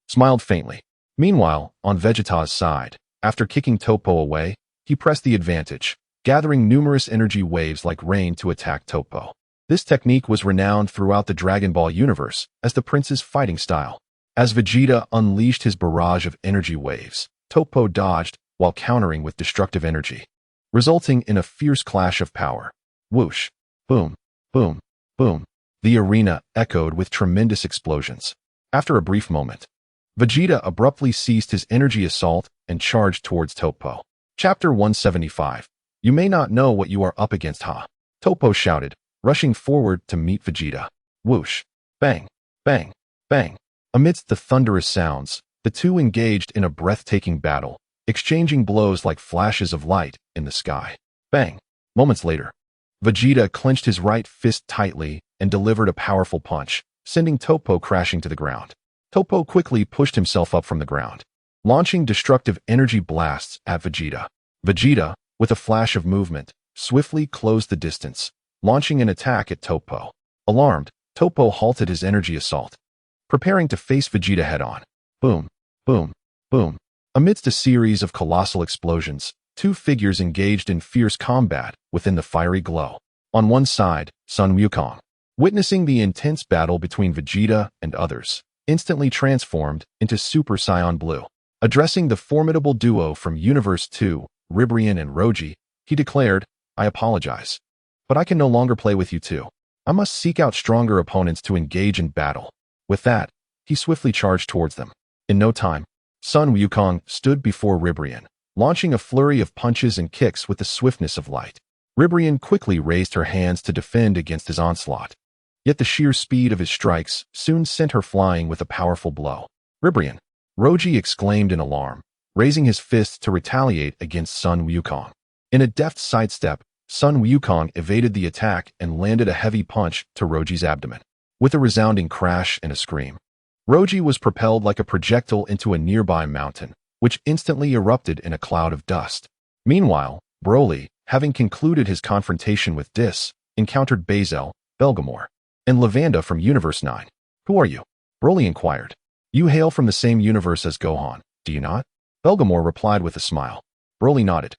smiled faintly. Meanwhile, on Vegeta's side, after kicking Topo away, he pressed the advantage, gathering numerous energy waves like rain to attack Topo. This technique was renowned throughout the Dragon Ball universe as the Prince's fighting style. As Vegeta unleashed his barrage of energy waves, Topo dodged while countering with destructive energy, resulting in a fierce clash of power. Whoosh! Boom! Boom! Boom! The arena echoed with tremendous explosions. After a brief moment, Vegeta abruptly ceased his energy assault and charged towards Topo. Chapter 175. You may not know what you are up against, huh? Topo shouted, rushing forward to meet Vegeta. Whoosh! Bang! Bang! Bang! Amidst the thunderous sounds, the two engaged in a breathtaking battle, exchanging blows like flashes of light in the sky. Bang! Moments later, Vegeta clenched his right fist tightly and delivered a powerful punch, sending Topo crashing to the ground. Topo quickly pushed himself up from the ground, launching destructive energy blasts at Vegeta. Vegeta, with a flash of movement, swiftly closed the distance, launching an attack at Topo. Alarmed, Topo halted his energy assault, preparing to face Vegeta head-on. Boom! Boom! Boom! Amidst a series of colossal explosions, two figures engaged in fierce combat within the fiery glow. On one side, Sun Wukong, witnessing the intense battle between Vegeta and others, instantly transformed into Super Saiyan Blue. Addressing the formidable duo from Universe 2, Ribrian and Roji, he declared, I apologize, but I can no longer play with you two. I must seek out stronger opponents to engage in battle. With that, he swiftly charged towards them. In no time, Sun Wukong stood before Ribrian, launching a flurry of punches and kicks with the swiftness of light. Ribrian quickly raised her hands to defend against his onslaught. Yet the sheer speed of his strikes soon sent her flying with a powerful blow. Ribrian! Roji exclaimed in alarm, raising his fist to retaliate against Sun Wukong. In a deft sidestep, Sun Wukong evaded the attack and landed a heavy punch to Roji's abdomen. With a resounding crash and a scream, Roji was propelled like a projectile into a nearby mountain, which instantly erupted in a cloud of dust. Meanwhile, Broly, having concluded his confrontation with Dis, encountered Bezel, Belgamore, and Lavanda from Universe 9. Who are you? Broly inquired. You hail from the same universe as Gohan, do you not? Belgamore replied with a smile. Broly nodded.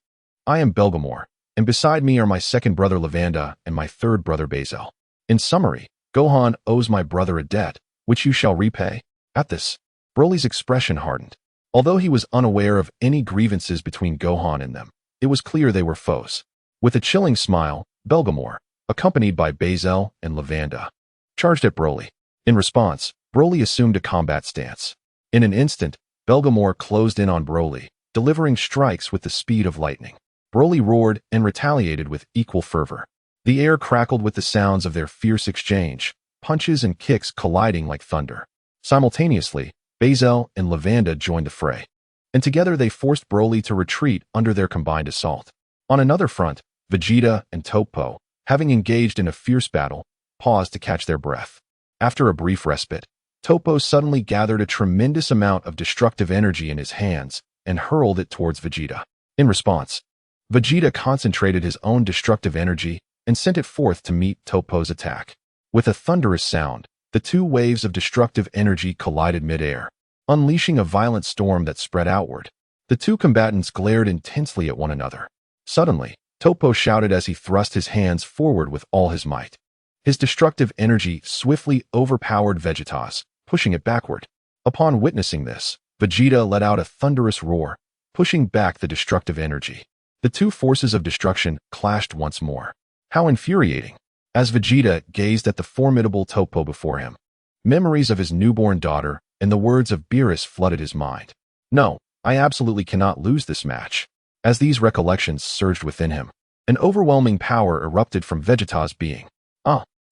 I am Belgamore, and beside me are my second brother Lavanda and my third brother Bezel. In summary, Gohan owes my brother a debt, which you shall repay. At this, Broly's expression hardened. Although he was unaware of any grievances between Gohan and them, it was clear they were foes. With a chilling smile, Belgamore, accompanied by Bezel and Lavanda, charged at Broly. In response, Broly assumed a combat stance. In an instant, Belgamore closed in on Broly, delivering strikes with the speed of lightning. Broly roared and retaliated with equal fervor. The air crackled with the sounds of their fierce exchange, punches and kicks colliding like thunder. Simultaneously, Bezel and Lavanda joined the fray, and together they forced Broly to retreat under their combined assault. On another front, Vegeta and Topo, having engaged in a fierce battle, paused to catch their breath. After a brief respite, Topo suddenly gathered a tremendous amount of destructive energy in his hands and hurled it towards Vegeta. In response, Vegeta concentrated his own destructive energy and sent it forth to meet Topo's attack. With a thunderous sound, the two waves of destructive energy collided mid-air. unleashing a violent storm that spread outward. The two combatants glared intensely at one another. Suddenly, Topo shouted as he thrust his hands forward with all his might. His destructive energy swiftly overpowered Vegeta's, pushing it backward. Upon witnessing this, Vegeta let out a thunderous roar, pushing back the destructive energy. The two forces of destruction clashed once more. How infuriating! As Vegeta gazed at the formidable Topo before him, memories of his newborn daughter and the words of Beerus flooded his mind. No, I absolutely cannot lose this match. As these recollections surged within him, an overwhelming power erupted from Vegeta's being.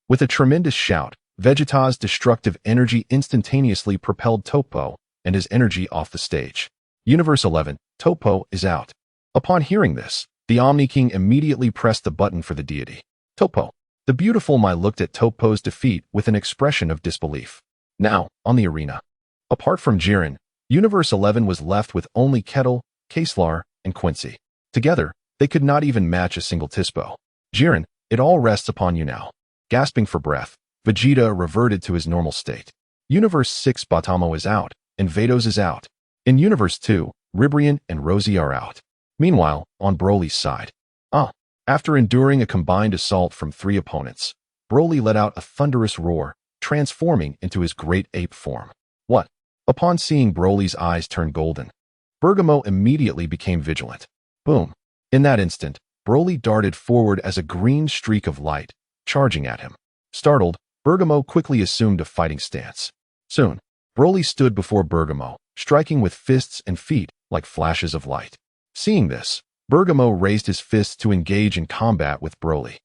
With a tremendous shout, Vegeta's destructive energy instantaneously propelled Topo and his energy off the stage. Universe 11, Topo is out. Upon hearing this, the Omni King immediately pressed the button for the deity. Topo. The beautiful Mai looked at Topo's defeat with an expression of disbelief. Now, on the arena. Apart from Jiren, Universe 11 was left with only Kettle, Kaeslar, and Quincy. Together, they could not even match a single Tispo. Jiren, it all rests upon you now. Gasping for breath, Vegeta reverted to his normal state. Universe 6 Batamo is out, and Vados is out. In Universe 2, Ribrian and Rosie are out. Meanwhile, on Broly's side. After enduring a combined assault from 3 opponents, Broly let out a thunderous roar, transforming into his great ape form. What? Upon seeing Broly's eyes turn golden, Bergamo immediately became vigilant. Boom. In that instant, Broly darted forward as a green streak of light, charging at him. Startled, Bergamo quickly assumed a fighting stance. Soon, Broly stood before Bergamo, striking with fists and feet like flashes of light. Seeing this, Bergamo raised his fists to engage in combat with Broly.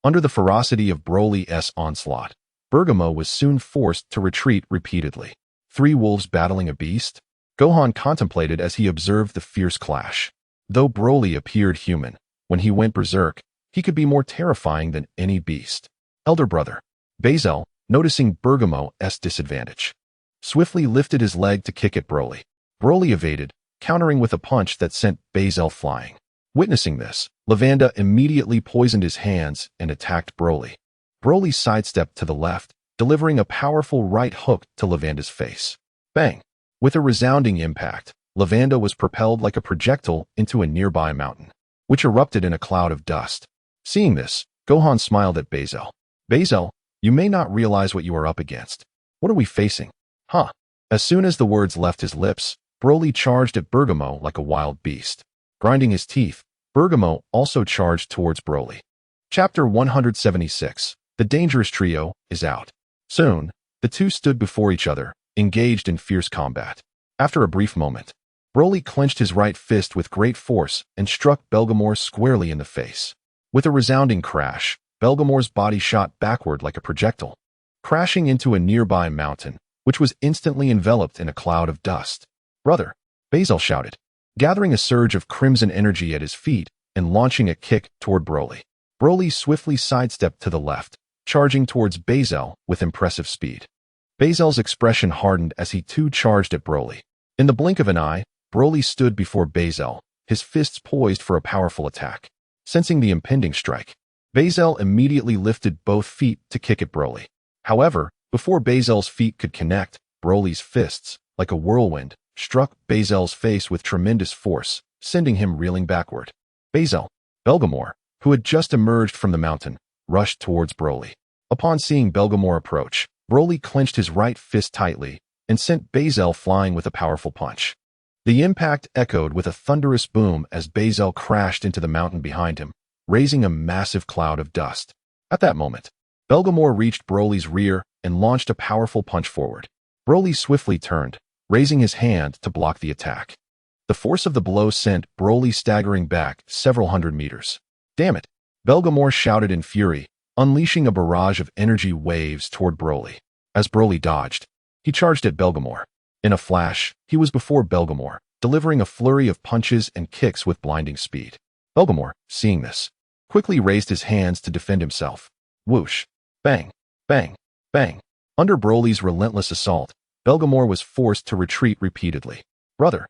Under the ferocity of Broly's onslaught, Bergamo was soon forced to retreat repeatedly. 3 wolves battling a beast? Gohan contemplated as he observed the fierce clash. Though Broly appeared human, when he went berserk, he could be more terrifying than any beast. Elder brother, Bazel, noticing Bergamo's disadvantage, swiftly lifted his leg to kick at Broly. Broly evaded, countering with a punch that sent Bazel flying. Witnessing this, Lavanda immediately poisoned his hands and attacked Broly. Broly sidestepped to the left, delivering a powerful right hook to Lavanda's face. Bang! With a resounding impact, Lavanda was propelled like a projectile into a nearby mountain, which erupted in a cloud of dust. Seeing this, Gohan smiled at Bazel. Bazel, you may not realize what you are up against. What are we facing? As soon as the words left his lips, Broly charged at Bergamo like a wild beast. Grinding his teeth, Bergamo also charged towards Broly. Chapter 176. The Dangerous Trio is out. Soon, the two stood before each other, engaged in fierce combat. After a brief moment, Broly clenched his right fist with great force and struck Belgamore squarely in the face. With a resounding crash, Belgamore's body shot backward like a projectile, crashing into a nearby mountain, which was instantly enveloped in a cloud of dust. Brother, Bazel shouted, gathering a surge of crimson energy at his feet and launching a kick toward Broly. Broly swiftly sidestepped to the left, charging towards Bazel with impressive speed. Bazel's expression hardened as he too charged at Broly. In the blink of an eye, Broly stood before Bazel, his fists poised for a powerful attack. Sensing the impending strike, Bazel immediately lifted both feet to kick at Broly. However, before Bazel's feet could connect, Broly's fists, like a whirlwind, struck Bazel's face with tremendous force, sending him reeling backward. Belgamore, who had just emerged from the mountain, rushed towards Broly. Upon seeing Belgamore approach, Broly clenched his right fist tightly and sent Bazel flying with a powerful punch. The impact echoed with a thunderous boom as Bazel crashed into the mountain behind him, raising a massive cloud of dust. At that moment, Belgamore reached Broly's rear and launched a powerful punch forward. Broly swiftly turned, raising his hand to block the attack. The force of the blow sent Broly staggering back several hundred meters. Damn it! Belgamore shouted in fury, unleashing a barrage of energy waves toward Broly. As Broly dodged, he charged at Belgamore. In a flash, he was before Belgamore, delivering a flurry of punches and kicks with blinding speed. Belgamore, seeing this, quickly raised his hands to defend himself. Whoosh! Bang! Bang! Bang! Under Broly's relentless assault, Belgamore was forced to retreat repeatedly. Brother!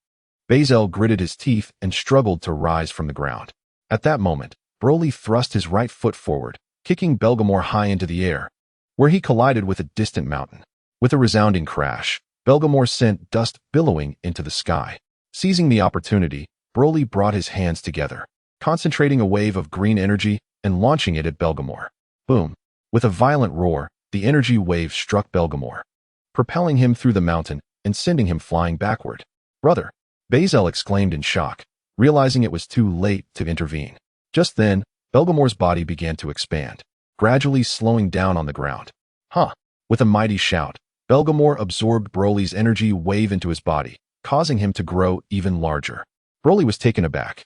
Bazel gritted his teeth and struggled to rise from the ground. At that moment, Broly thrust his right foot forward, kicking Belgamore high into the air, where he collided with a distant mountain. With a resounding crash, Belgamore sent dust billowing into the sky. Seizing the opportunity, Broly brought his hands together, concentrating a wave of green energy and launching it at Belgamore. Boom! With a violent roar, the energy wave struck Belgamore, propelling him through the mountain and sending him flying backward. "Brother!" Bezel exclaimed in shock, realizing it was too late to intervene. Just then, Belgamore's body began to expand, gradually slowing down on the ground. "Huh!" With a mighty shout, Belgamore absorbed Broly's energy wave into his body, causing him to grow even larger. Broly was taken aback.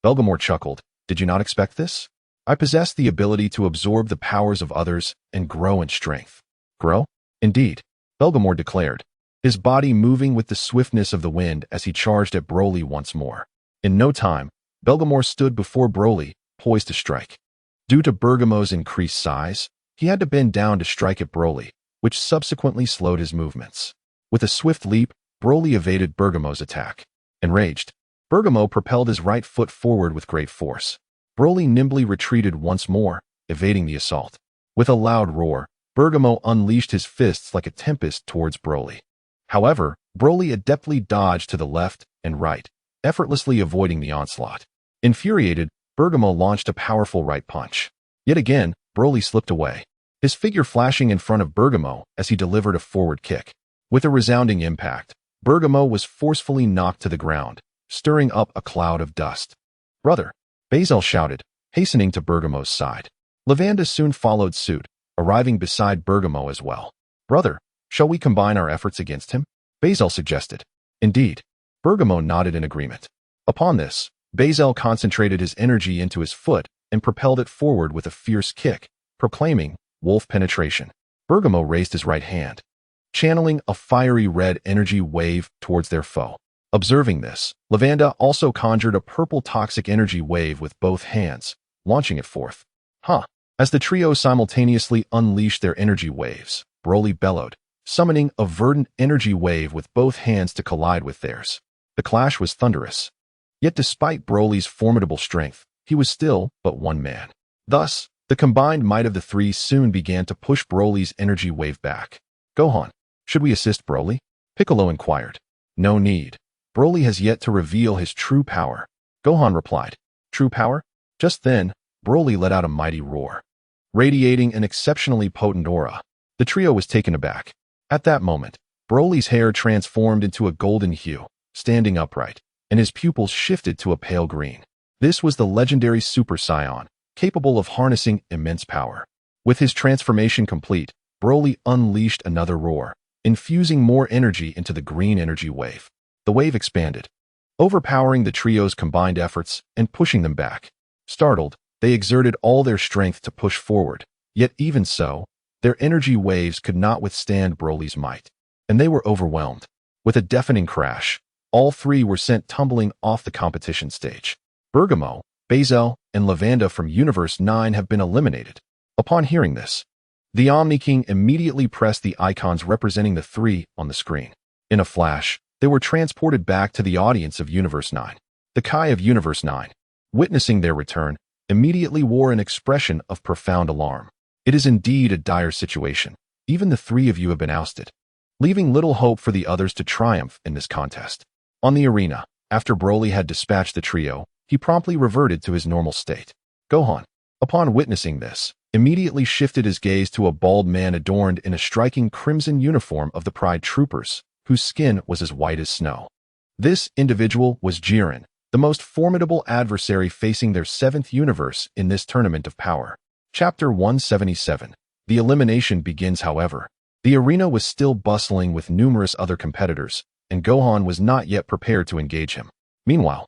Belgamore chuckled, "Did you not expect this? I possess the ability to absorb the powers of others and grow in strength." "Grow?" "Indeed," Belgamore declared, his body moving with the swiftness of the wind as he charged at Broly once more. In no time, Belgamore stood before Broly, poised to strike. Due to Bergamo's increased size, he had to bend down to strike at Broly, which subsequently slowed his movements. With a swift leap, Broly evaded Bergamo's attack. Enraged, Bergamo propelled his right foot forward with great force. Broly nimbly retreated once more, evading the assault. With a loud roar, Bergamo unleashed his fists like a tempest towards Broly. However, Broly adeptly dodged to the left and right, effortlessly avoiding the onslaught. Infuriated, Bergamo launched a powerful right punch. Yet again, Broly slipped away, his figure flashing in front of Bergamo as he delivered a forward kick. With a resounding impact, Bergamo was forcefully knocked to the ground, stirring up a cloud of dust. "Brother!" Bezel shouted, hastening to Bergamo's side. Lavanda soon followed suit, arriving beside Bergamo as well. "Brother, shall we combine our efforts against him?" Bezel suggested. "Indeed." Bergamo nodded in agreement. Upon this, Bezel concentrated his energy into his foot and propelled it forward with a fierce kick, proclaiming, "Wolf penetration." Bergamo raised his right hand, channeling a fiery red energy wave towards their foe. Observing this, Lavanda also conjured a purple toxic energy wave with both hands, launching it forth. "Huh!" As the trio simultaneously unleashed their energy waves, Broly bellowed, summoning a verdant energy wave with both hands to collide with theirs. The clash was thunderous. Yet despite Broly's formidable strength, he was still but one man. Thus, the combined might of the three soon began to push Broly's energy wave back. "Gohan, should we assist Broly?" Piccolo inquired. "No need. Broly has yet to reveal his true power," Gohan replied. "True power?" Just then, Broly let out a mighty roar, radiating an exceptionally potent aura. The trio was taken aback. At that moment, Broly's hair transformed into a golden hue, standing upright, and his pupils shifted to a pale green. This was the legendary Super Saiyan, capable of harnessing immense power. With his transformation complete, Broly unleashed another roar, infusing more energy into the green energy wave. The wave expanded, overpowering the trio's combined efforts and pushing them back. Startled, they exerted all their strength to push forward, yet even so, their energy waves could not withstand Broly's might, and they were overwhelmed. With a deafening crash, all three were sent tumbling off the competition stage. Bergamo, Bezel, and Lavanda from Universe 9 have been eliminated. Upon hearing this, the Omni King immediately pressed the icons representing the three on the screen. In a flash, they were transported back to the audience of Universe 9. The Kai of Universe 9, witnessing their return, immediately wore an expression of profound alarm. "It is indeed a dire situation. Even the three of you have been ousted," leaving little hope for the others to triumph in this contest. On the arena, after Broly had dispatched the trio, he promptly reverted to his normal state. Gohan, upon witnessing this, immediately shifted his gaze to a bald man adorned in a striking crimson uniform of the Pride Troopers, whose skin was as white as snow. This individual was Jiren, the most formidable adversary facing their 7th universe in this tournament of power. Chapter 177. The elimination begins, however. The arena was still bustling with numerous other competitors, and Gohan was not yet prepared to engage him. Meanwhile,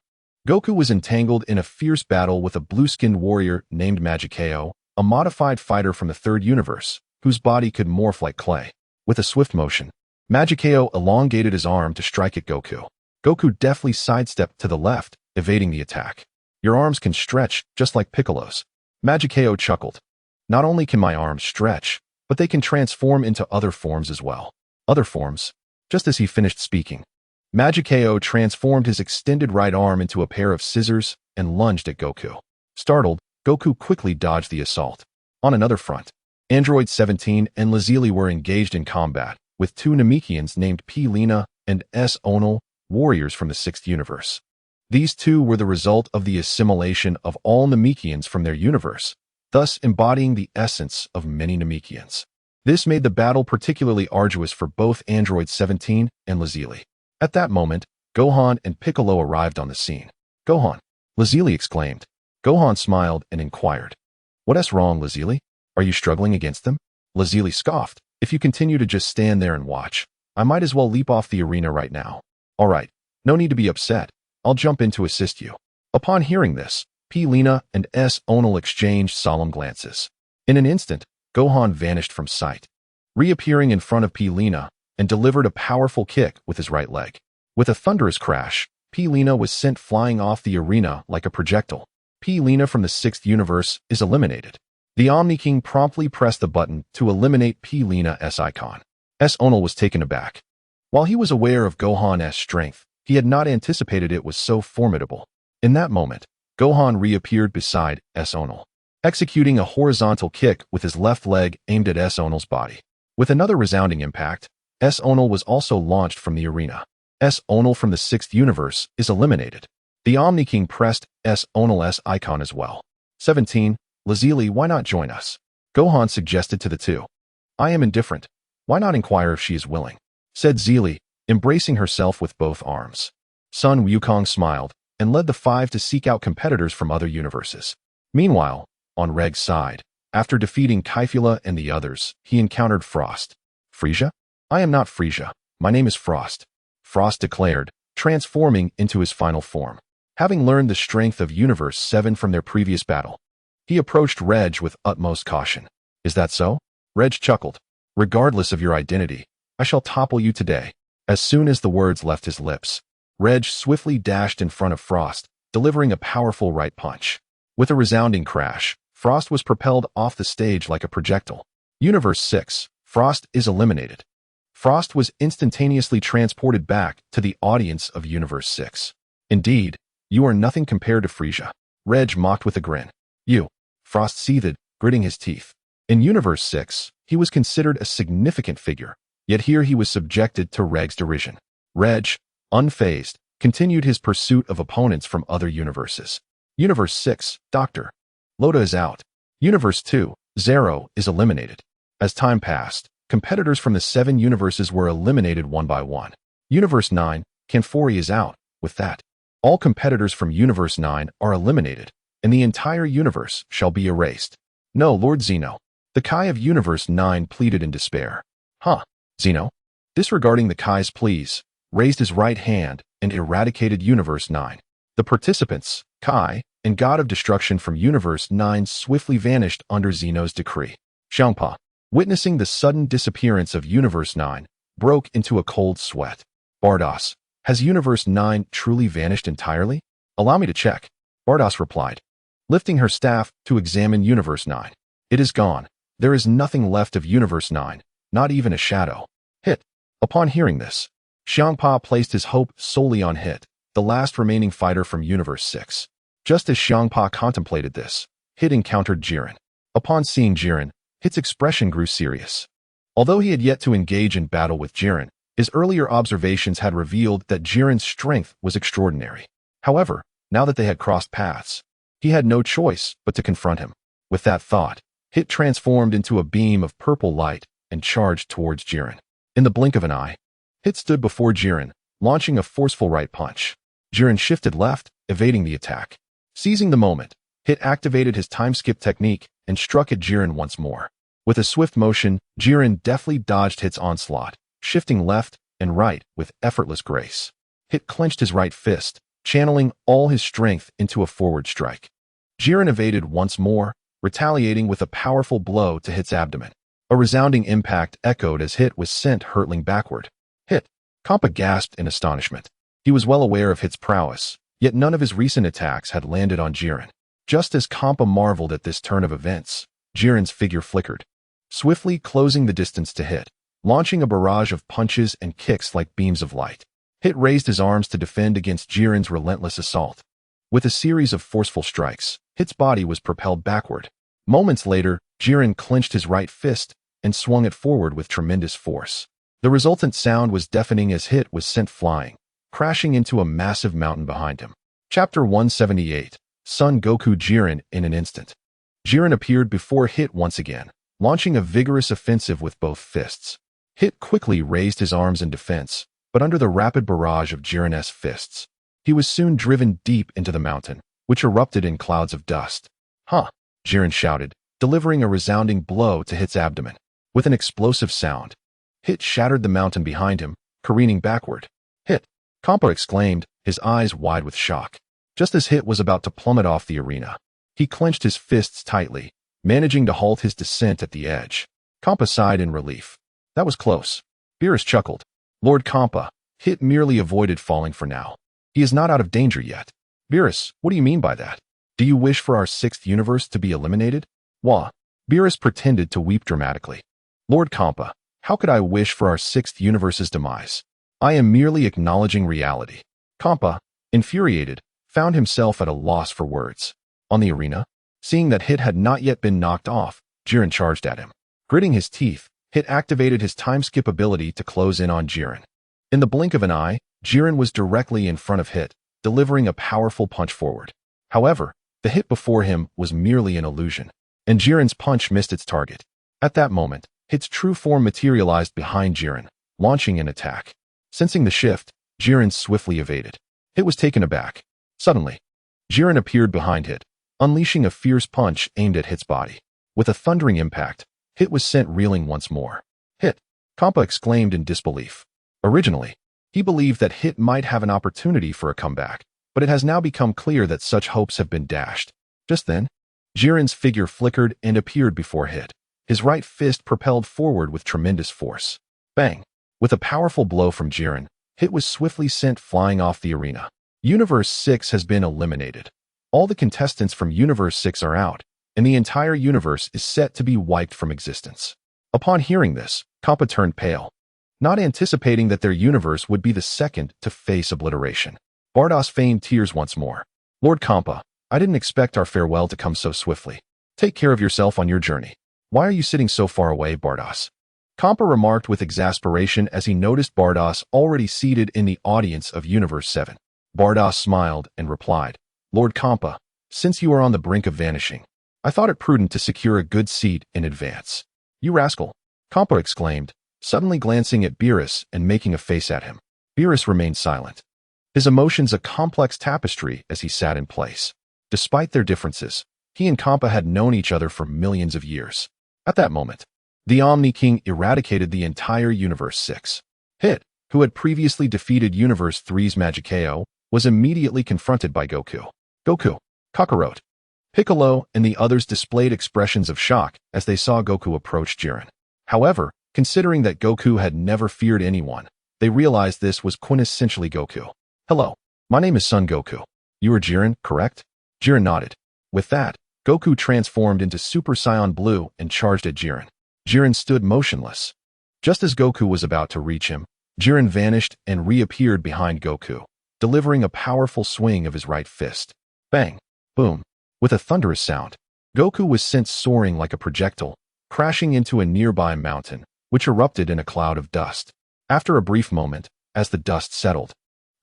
Goku was entangled in a fierce battle with a blue-skinned warrior named Magikeo, a modified fighter from the 3rd universe, whose body could morph like clay. With a swift motion, Magikeo elongated his arm to strike at Goku. Goku deftly sidestepped to the left, evading the attack. "Your arms can stretch, just like Piccolo's." Magikeo chuckled. "Not only can my arms stretch, but they can transform into other forms as well." "Other forms?" Just as he finished speaking, Magikeo transformed his extended right arm into a pair of scissors and lunged at Goku. Startled, Goku quickly dodged the assault. On another front, Android 17 and Lazili were engaged in combat, with two Namekians named P. Lena and S. Onal, warriors from the 6th universe. These two were the result of the assimilation of all Namekians from their universe, thus embodying the essence of many Namekians. This made the battle particularly arduous for both Android 17 and Lazili. At that moment, Gohan and Piccolo arrived on the scene. "Gohan!" Lazili exclaimed. Gohan smiled and inquired, "What's wrong, Lazili? Are you struggling against them?" Lazili scoffed, "If you continue to just stand there and watch, I might as well leap off the arena right now." "All right, no need to be upset. I'll jump in to assist you." Upon hearing this, P. Lena and S. Onal exchanged solemn glances. In an instant, Gohan vanished from sight, reappearing in front of P. Lena and delivered a powerful kick with his right leg. With a thunderous crash, P. Lena was sent flying off the arena like a projectile. P. Lena from the 6th universe is eliminated. The Omni King promptly pressed the button to eliminate P. Lena's icon. S. Onal was taken aback. While he was aware of Gohan's strength, he had not anticipated it was so formidable. In that moment, Gohan reappeared beside S. Onal, executing a horizontal kick with his left leg aimed at S. Onal's body. With another resounding impact, S. Onal was also launched from the arena. S. Onal from the 6th universe is eliminated. The Omni King pressed S. Onal's icon as well. 17. Lazili, why not join us? Gohan suggested to the two. "I am indifferent. Why not inquire if she is willing?" said Zili, embracing herself with both arms. Sun Wukong smiled and led the 5 to seek out competitors from other universes. Meanwhile, on Reg's side, after defeating Kaifula and the others, he encountered Frost. "Frieza? I am not Frieza. My name is Frost," Frost declared, transforming into his final form. Having learned the strength of Universe 7 from their previous battle, he approached Reg with utmost caution. "Is that so?" Reg chuckled. "Regardless of your identity, I shall topple you today." As soon as the words left his lips, Reg swiftly dashed in front of Frost, delivering a powerful right punch. With a resounding crash, Frost was propelled off the stage like a projectile. Universe 6, Frost is eliminated. Frost was instantaneously transported back to the audience of Universe 6. "Indeed, you are nothing compared to Frieza," Reg mocked with a grin. "You," Frost seethed, gritting his teeth. In Universe 6, he was considered a significant figure, yet here he was subjected to Reg's derision. Reg, unfazed, continued his pursuit of opponents from other universes. Universe 6, Dr. Loda is out. Universe 2, Zero is eliminated. As time passed, competitors from the 7 universes were eliminated one by one. Universe 9, Kanfori is out. With that, all competitors from Universe 9 are eliminated, and the entire universe shall be erased. "No, Lord Zeno," the Kai of Universe 9 pleaded in despair. "Huh, Zeno?" Disregarding the Kai's pleas, raised his right hand and eradicated Universe 9. The participants, Kai, and God of Destruction from Universe 9 swiftly vanished under Zeno's decree. Xiangpa, witnessing the sudden disappearance of Universe 9, broke into a cold sweat. "Bardos, has Universe 9 truly vanished entirely?" "Allow me to check," Bardos replied, lifting her staff to examine Universe 9. "It is gone. There is nothing left of Universe 9, not even a shadow." Hit. Upon hearing this, Xiangpa placed his hope solely on Hit, the last remaining fighter from Universe 6. Just as Xiangpa contemplated this, Hit encountered Jiren. Upon seeing Jiren, Hit's expression grew serious. Although he had yet to engage in battle with Jiren, his earlier observations had revealed that Jiren's strength was extraordinary. However, now that they had crossed paths, he had no choice but to confront him. With that thought, Hit transformed into a beam of purple light and charged towards Jiren. In the blink of an eye, Hit stood before Jiren, launching a forceful right punch. Jiren shifted left, evading the attack. Seizing the moment, Hit activated his time-skip technique and struck at Jiren once more. With a swift motion, Jiren deftly dodged Hit's onslaught, shifting left and right with effortless grace. Hit clenched his right fist, channeling all his strength into a forward strike. Jiren evaded once more, retaliating with a powerful blow to Hit's abdomen. A resounding impact echoed as Hit was sent hurtling backward. Hit! Kampa gasped in astonishment. He was well aware of Hit's prowess, yet none of his recent attacks had landed on Jiren. Just as Kampa marveled at this turn of events, Jiren's figure flickered, swiftly closing the distance to Hit, launching a barrage of punches and kicks like beams of light. Hit raised his arms to defend against Jiren's relentless assault. With a series of forceful strikes, Hit's body was propelled backward. Moments later, Jiren clenched his right fist and swung it forward with tremendous force. The resultant sound was deafening as Hit was sent flying, crashing into a massive mountain behind him. Chapter 178. Son Goku Jiren in an instant. Jiren appeared before Hit once again, launching a vigorous offensive with both fists. Hit quickly raised his arms in defense, but under the rapid barrage of Jiren's fists, he was soon driven deep into the mountain, which erupted in clouds of dust. Huh! Jiren shouted, delivering a resounding blow to Hit's abdomen. With an explosive sound, Hit shattered the mountain behind him, careening backward. Hit! Kampa exclaimed, his eyes wide with shock. Just as Hit was about to plummet off the arena, he clenched his fists tightly, managing to halt his descent at the edge. Kampa sighed in relief. That was close. Beerus chuckled. Lord Kampa, Hit merely avoided falling for now. He is not out of danger yet. Beerus, what do you mean by that? Do you wish for our sixth universe to be eliminated? Wah! Beerus pretended to weep dramatically. Lord Kampa, how could I wish for our sixth universe's demise? I am merely acknowledging reality. Kampa, infuriated, found himself at a loss for words. On the arena, seeing that Hit had not yet been knocked off, Jiren charged at him. Gritting his teeth, Hit activated his time skip ability to close in on Jiren. In the blink of an eye, Jiren was directly in front of Hit, delivering a powerful punch forward. However, the hit before him was merely an illusion, and Jiren's punch missed its target. At that moment, Hit's true form materialized behind Jiren, launching an attack. Sensing the shift, Jiren swiftly evaded. Hit was taken aback. Suddenly, Jiren appeared behind Hit, unleashing a fierce punch aimed at Hit's body. With a thundering impact, Hit was sent reeling once more. Hit! Kampa exclaimed in disbelief. Originally, he believed that Hit might have an opportunity for a comeback, but it has now become clear that such hopes have been dashed. Just then, Jiren's figure flickered and appeared before Hit. His right fist propelled forward with tremendous force. Bang! With a powerful blow from Jiren, Hit was swiftly sent flying off the arena. Universe 6 has been eliminated. All the contestants from Universe 6 are out, and the entire universe is set to be wiped from existence. Upon hearing this, Kampa turned pale, not anticipating that their universe would be the second to face obliteration. Bardoss feigned tears once more. Lord Kampa, I didn't expect our farewell to come so swiftly. Take care of yourself on your journey. Why are you sitting so far away, Bardoss? Kampa remarked with exasperation as he noticed Bardoss already seated in the audience of Universe 7. Bardoss smiled and replied, Lord Kampa, since you are on the brink of vanishing, I thought it prudent to secure a good seat in advance. You rascal! Kampa exclaimed, suddenly glancing at Beerus and making a face at him. Beerus remained silent, his emotions a complex tapestry as he sat in place. Despite their differences, he and Kampa had known each other for millions of years. At that moment, the Omni King eradicated the entire Universe 6. Hit, who had previously defeated Universe 3's Magikao, was immediately confronted by Goku. Goku, Kakarot, Piccolo, and the others displayed expressions of shock as they saw Goku approach Jiren. However, considering that Goku had never feared anyone, they realized this was quintessentially Goku. Hello, my name is Son Goku. You are Jiren, correct? Jiren nodded. With that, Goku transformed into Super Saiyan Blue and charged at Jiren. Jiren stood motionless. Just as Goku was about to reach him, Jiren vanished and reappeared behind Goku, delivering a powerful swing of his right fist. Bang! Boom! With a thunderous sound, Goku was sent soaring like a projectile, crashing into a nearby mountain, which erupted in a cloud of dust. After a brief moment, as the dust settled,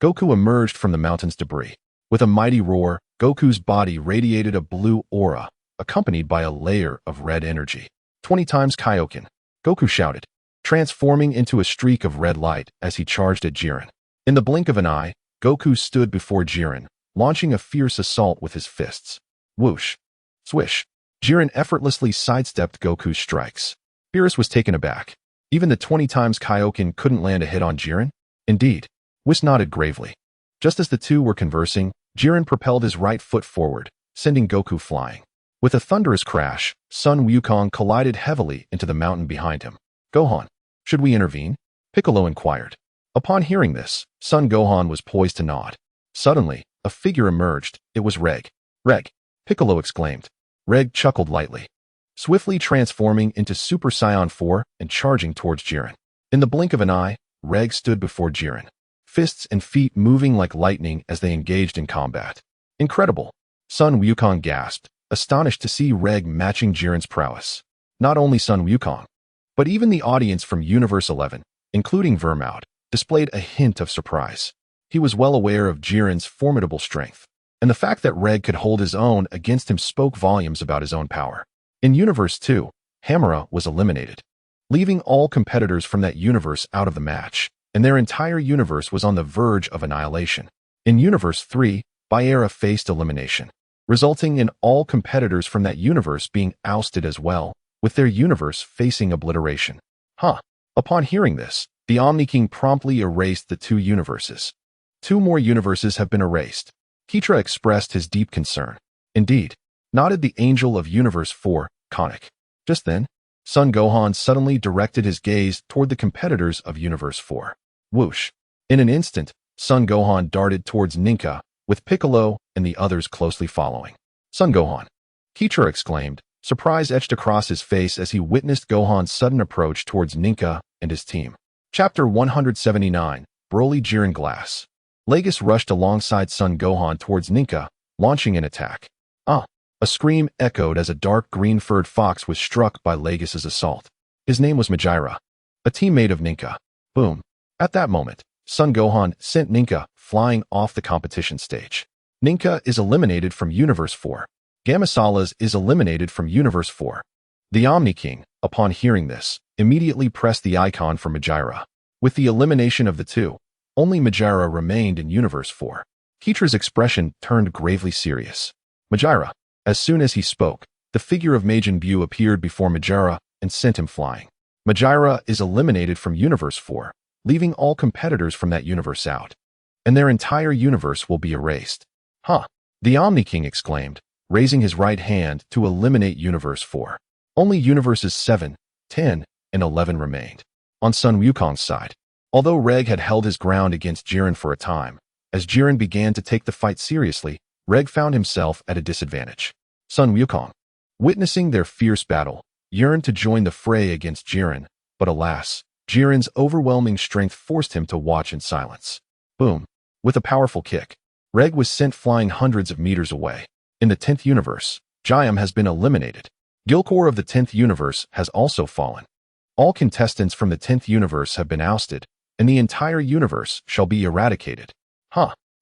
Goku emerged from the mountain's debris. With a mighty roar, Goku's body radiated a blue aura, accompanied by a layer of red energy. 20 times Kaioken, Goku shouted, transforming into a streak of red light as he charged at Jiren. In the blink of an eye, Goku stood before Jiren, launching a fierce assault with his fists. Whoosh! Swish! Jiren effortlessly sidestepped Goku's strikes. Beerus was taken aback. Even the 20 times Kaioken couldn't land a hit on Jiren? Indeed. Whis nodded gravely. Just as the two were conversing, Jiren propelled his right foot forward, sending Goku flying. With a thunderous crash, Son Wukong collided heavily into the mountain behind him. Gohan, should we intervene? Piccolo inquired. Upon hearing this, Son Gohan was poised to nod. Suddenly, a figure emerged. It was Reg. Reg! Piccolo exclaimed. Reg chuckled lightly, swiftly transforming into Super Saiyan 4 and charging towards Jiren. In the blink of an eye, Reg stood before Jiren, fists and feet moving like lightning as they engaged in combat. Incredible! Son Wukong gasped, astonished to see Reg matching Jiren's prowess. Not only Son Wukong, but even the audience from Universe 11, including Vermouth, displayed a hint of surprise. He was well aware of Jiren's formidable strength, and the fact that Reg could hold his own against him spoke volumes about his own power. In Universe 2, Hamura was eliminated, leaving all competitors from that universe out of the match, and their entire universe was on the verge of annihilation. In Universe 3, Beerus faced elimination, resulting in all competitors from that universe being ousted as well, with their universe facing obliteration. Upon hearing this, the Omni King promptly erased the two universes. Two more universes have been erased. Kitra expressed his deep concern. Indeed, nodded the Angel of Universe 4, Conic. Just then, Son Gohan suddenly directed his gaze toward the competitors of Universe 4. Whoosh! In an instant, Son Gohan darted towards Ninka, with Piccolo and the others closely following. Son Gohan! Kitra exclaimed, surprise etched across his face as he witnessed Gohan's sudden approach towards Ninka and his team. Chapter 179, Broly Jiren Glass. Legus rushed alongside Son Gohan towards Ninka, launching an attack. A scream echoed as a dark green-furred fox was struck by Legus's assault. His name was Majira, a teammate of Ninka. Boom. At that moment, Son Gohan sent Ninka flying off the competition stage. Ninka is eliminated from Universe 4. Gamasalas is eliminated from Universe 4. The Omni King, upon hearing this, immediately pressed the icon for Majira. With the elimination of the two, only Majira remained in Universe 4. Kitra's expression turned gravely serious. Majira. As soon as he spoke, the figure of Majin Buu appeared before Majira and sent him flying. Majira is eliminated from Universe 4, leaving all competitors from that universe out, and their entire universe will be erased. The Omni King exclaimed, raising his right hand to eliminate Universe 4. Only Universes 7, 10, and 11 remained. On Sun Wukong's side, although Reg had held his ground against Jiren for a time, as Jiren began to take the fight seriously, Reg found himself at a disadvantage. Sun Wukong, witnessing their fierce battle, yearned to join the fray against Jiren, but alas, Jiren's overwhelming strength forced him to watch in silence. Boom. With a powerful kick, Reg was sent flying hundreds of meters away. In the 10th universe, Jayam has been eliminated. Gilcor of the 10th universe has also fallen. All contestants from the 10th universe have been ousted, and the entire universe shall be eradicated.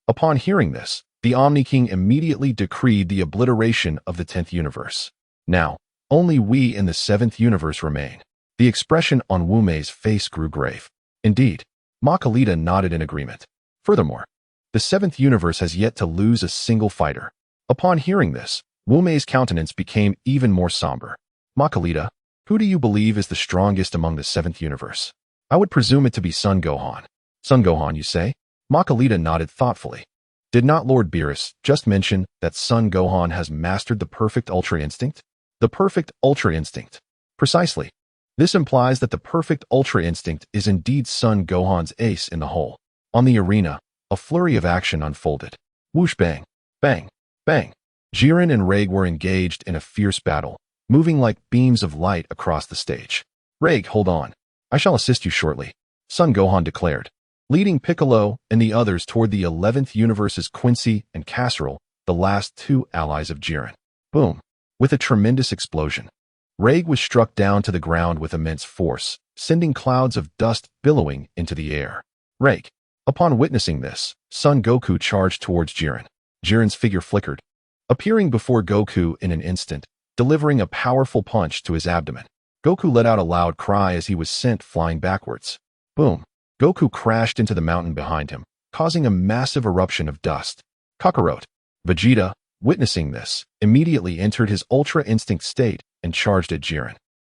Upon hearing this, the Omni King immediately decreed the obliteration of the 10th universe. Now, only we in the 7th universe remain. The expression on Wu Mei's face grew grave. Indeed, Ma Khalida nodded in agreement. Furthermore, the 7th universe has yet to lose a single fighter. Upon hearing this, Wu Mei's countenance became even more somber. Ma Khalida, who do you believe is the strongest among the 7th universe? I would presume it to be Son Gohan. Son Gohan, you say? Ma Khalida nodded thoughtfully. Did not Lord Beerus just mention that Son Gohan has mastered the perfect Ultra Instinct? The perfect Ultra Instinct. Precisely. This implies that the perfect Ultra Instinct is indeed Son Gohan's ace in the hole. On the arena, a flurry of action unfolded. Whoosh bang, bang, bang. Jiren and Reg were engaged in a fierce battle, moving like beams of light across the stage. Reg, hold on. I shall assist you shortly, Son Gohan declared, leading Piccolo and the others toward the 11th universe's Quincy and Casserole, the last two allies of Jiren. Boom. With a tremendous explosion, Reg was struck down to the ground with immense force, sending clouds of dust billowing into the air. Reg. Upon witnessing this, Son Goku charged towards Jiren. Jiren's figure flickered, appearing before Goku in an instant, delivering a powerful punch to his abdomen. Goku let out a loud cry as he was sent flying backwards. Boom. Goku crashed into the mountain behind him, causing a massive eruption of dust. Kakarot. Vegeta, witnessing this, immediately entered his Ultra Instinct state and charged at Jiren.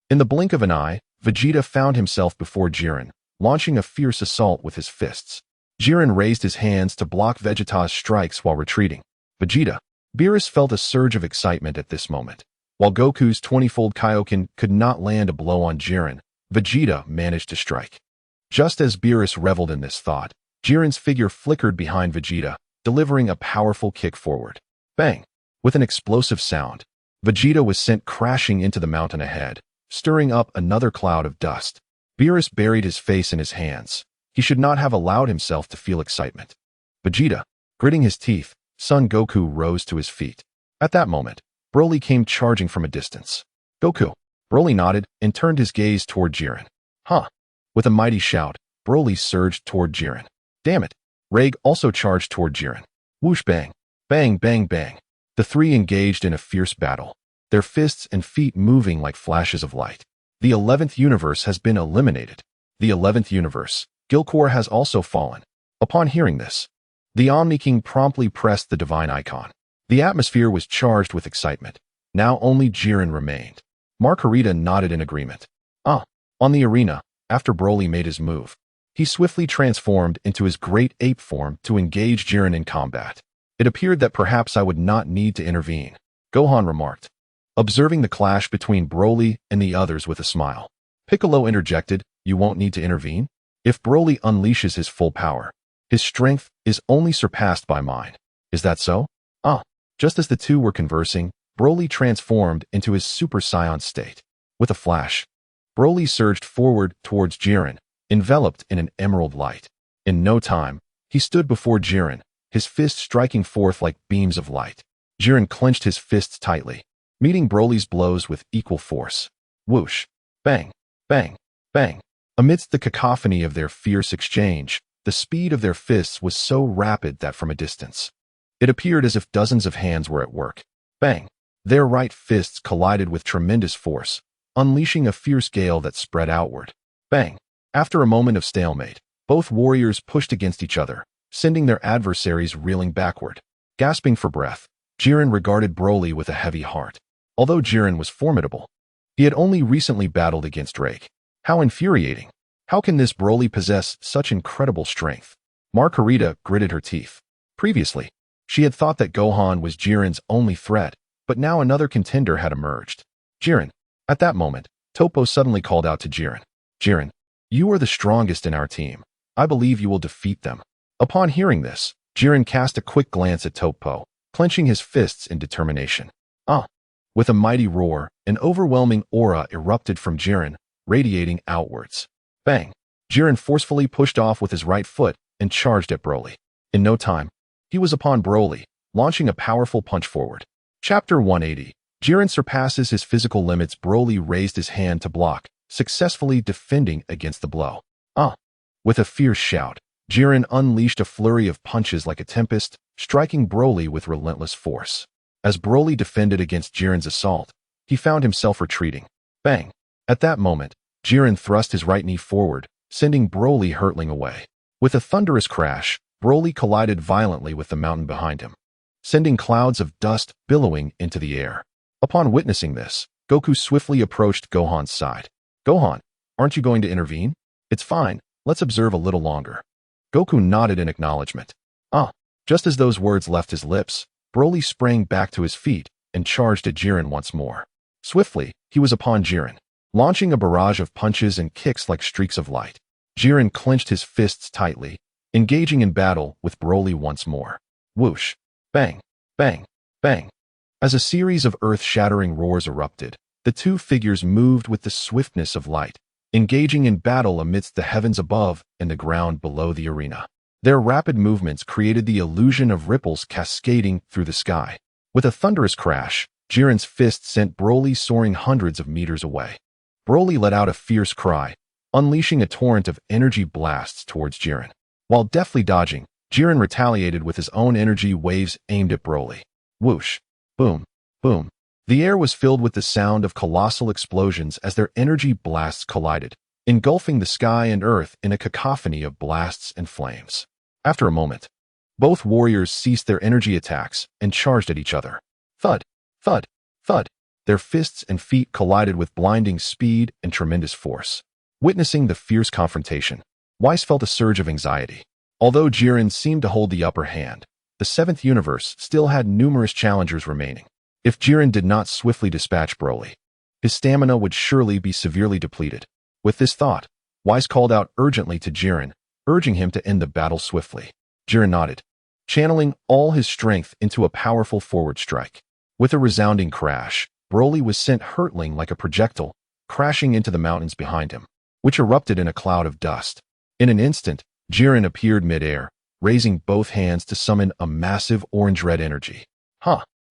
In the blink of an eye, Vegeta found himself before Jiren, launching a fierce assault with his fists. Jiren raised his hands to block Vegeta's strikes while retreating. Vegeta. Beerus felt a surge of excitement at this moment. While Goku's 20-fold Kaioken could not land a blow on Jiren, Vegeta managed to strike. Just as Beerus reveled in this thought, Jiren's figure flickered behind Vegeta, delivering a powerful kick forward. Bang! With an explosive sound, Vegeta was sent crashing into the mountain ahead, stirring up another cloud of dust. Beerus buried his face in his hands. He should not have allowed himself to feel excitement. Vegeta, gritting his teeth, Son Goku rose to his feet. At that moment, Broly came charging from a distance. Goku. Broly nodded and turned his gaze toward Jiren. With a mighty shout, Broly surged toward Jiren. Damn it! Rage also charged toward Jiren. Whoosh bang! Bang bang bang! The three engaged in a fierce battle, their fists and feet moving like flashes of light. The 11th universe has been eliminated. The 11th universe, Gilcor, has also fallen. Upon hearing this, the Omni King promptly pressed the divine icon. The atmosphere was charged with excitement. Now only Jiren remained. Margarita nodded in agreement. On the arena, after Broly made his move, he swiftly transformed into his great ape form to engage Jiren in combat. It appeared that perhaps I would not need to intervene, Gohan remarked, observing the clash between Broly and the others with a smile. Piccolo interjected, "You won't need to intervene? If Broly unleashes his full power, his strength is only surpassed by mine. Is that so?" Just as the two were conversing, Broly transformed into his Super Saiyan state. With a flash, Broly surged forward towards Jiren, enveloped in an emerald light. In no time, he stood before Jiren, his fists striking forth like beams of light. Jiren clenched his fists tightly, meeting Broly's blows with equal force. Whoosh! Bang! Bang! Bang! Amidst the cacophony of their fierce exchange, the speed of their fists was so rapid that from a distance, it appeared as if dozens of hands were at work. Bang! Their right fists collided with tremendous force, unleashing a fierce gale that spread outward. Bang! After a moment of stalemate, both warriors pushed against each other, sending their adversaries reeling backward. Gasping for breath, Jiren regarded Broly with a heavy heart. Although Jiren was formidable, he had only recently battled against Drake. How infuriating! How can this Broly possess such incredible strength? Margarita gritted her teeth. Previously, she had thought that Gohan was Jiren's only threat, but now another contender had emerged. Jiren. At that moment, Toppo suddenly called out to Jiren. Jiren, you are the strongest in our team. I believe you will defeat them. Upon hearing this, Jiren cast a quick glance at Toppo, clenching his fists in determination. With a mighty roar, an overwhelming aura erupted from Jiren, radiating outwards. Bang! Jiren forcefully pushed off with his right foot and charged at Broly. In no time, he was upon Broly, launching a powerful punch forward. Chapter 180. Jiren surpasses his physical limits. Broly raised his hand to block, successfully defending against the blow. With a fierce shout, Jiren unleashed a flurry of punches like a tempest, striking Broly with relentless force. As Broly defended against Jiren's assault, he found himself retreating. Bang! At that moment, Jiren thrust his right knee forward, sending Broly hurtling away. With a thunderous crash, Broly collided violently with the mountain behind him, sending clouds of dust billowing into the air. Upon witnessing this, Goku swiftly approached Gohan's side. Gohan, aren't you going to intervene? It's fine, let's observe a little longer. Goku nodded in acknowledgement. Just as those words left his lips, Broly sprang back to his feet and charged at Jiren once more. Swiftly, he was upon Jiren, launching a barrage of punches and kicks like streaks of light. Jiren clenched his fists tightly, engaging in battle with Broly once more. Whoosh! Bang! Bang! Bang! As a series of earth-shattering roars erupted, the two figures moved with the swiftness of light, engaging in battle amidst the heavens above and the ground below the arena. Their rapid movements created the illusion of ripples cascading through the sky. With a thunderous crash, Jiren's fist sent Broly soaring hundreds of meters away. Broly let out a fierce cry, unleashing a torrent of energy blasts towards Jiren. While deftly dodging, Jiren retaliated with his own energy waves aimed at Broly. Whoosh! Boom! Boom! The air was filled with the sound of colossal explosions as their energy blasts collided, engulfing the sky and earth in a cacophony of blasts and flames. After a moment, both warriors ceased their energy attacks and charged at each other. Thud! Thud! Thud! Their fists and feet collided with blinding speed and tremendous force. Witnessing the fierce confrontation, Whis felt a surge of anxiety. Although Jiren seemed to hold the upper hand, the 7th universe still had numerous challengers remaining. If Jiren did not swiftly dispatch Broly, his stamina would surely be severely depleted. With this thought, Whis called out urgently to Jiren, urging him to end the battle swiftly. Jiren nodded, channeling all his strength into a powerful forward strike. With a resounding crash, Broly was sent hurtling like a projectile, crashing into the mountains behind him, which erupted in a cloud of dust. In an instant, Jiren appeared mid-air, raising both hands to summon a massive orange-red energy.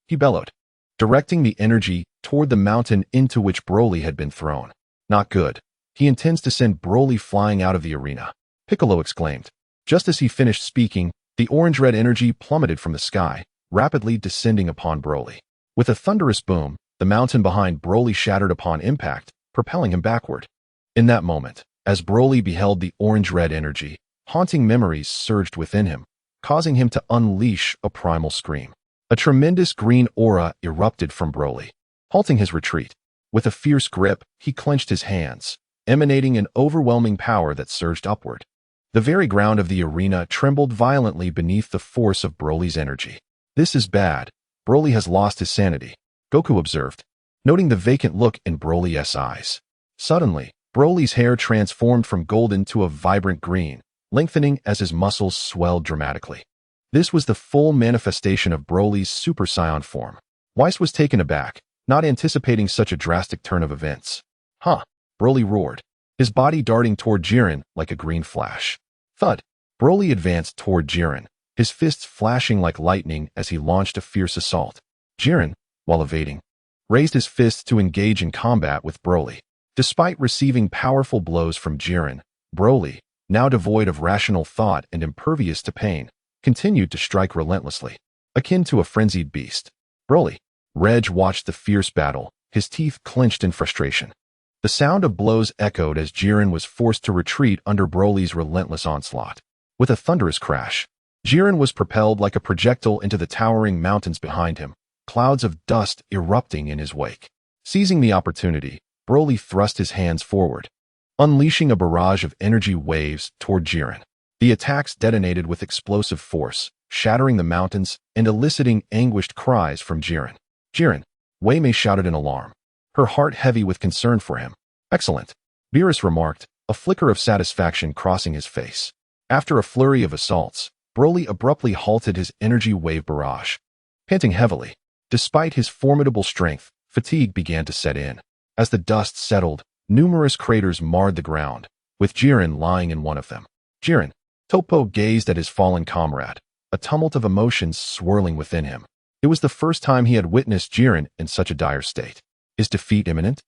He bellowed, directing the energy toward the mountain into which Broly had been thrown. Not good. He intends to send Broly flying out of the arena, Piccolo exclaimed. Just as he finished speaking, the orange-red energy plummeted from the sky, rapidly descending upon Broly. With a thunderous boom, the mountain behind Broly shattered upon impact, propelling him backward. In that moment, as Broly beheld the orange-red energy, haunting memories surged within him, causing him to unleash a primal scream. A tremendous green aura erupted from Broly, halting his retreat. With a fierce grip, he clenched his hands, emanating an overwhelming power that surged upward. The very ground of the arena trembled violently beneath the force of Broly's energy. This is bad. Broly has lost his sanity, Goku observed, noting the vacant look in Broly's eyes. Suddenly, Broly's hair transformed from golden to a vibrant green, lengthening as his muscles swelled dramatically. This was the full manifestation of Broly's Super Saiyan form. Whis was taken aback, not anticipating such a drastic turn of events. Huh! Broly roared, his body darting toward Jiren like a green flash. Thud! Broly advanced toward Jiren, his fists flashing like lightning as he launched a fierce assault. Jiren, while evading, raised his fists to engage in combat with Broly. Despite receiving powerful blows from Jiren, Broly, now devoid of rational thought and impervious to pain, continued to strike relentlessly, akin to a frenzied beast. Broly. Reg watched the fierce battle, his teeth clenched in frustration. The sound of blows echoed as Jiren was forced to retreat under Broly's relentless onslaught. With a thunderous crash, Jiren was propelled like a projectile into the towering mountains behind him, clouds of dust erupting in his wake. Seizing the opportunity, Broly thrust his hands forward, unleashing a barrage of energy waves toward Jiren. The attacks detonated with explosive force, shattering the mountains and eliciting anguished cries from Jiren. Jiren, Wei Mei shouted in alarm, her heart heavy with concern for him. Excellent, Beerus remarked, a flicker of satisfaction crossing his face. After a flurry of assaults, Broly abruptly halted his energy wave barrage. Panting heavily, despite his formidable strength, fatigue began to set in. As the dust settled, numerous craters marred the ground, with Jiren lying in one of them. Jiren, Toppo gazed at his fallen comrade, a tumult of emotions swirling within him. It was the first time he had witnessed Jiren in such a dire state. Is defeat imminent?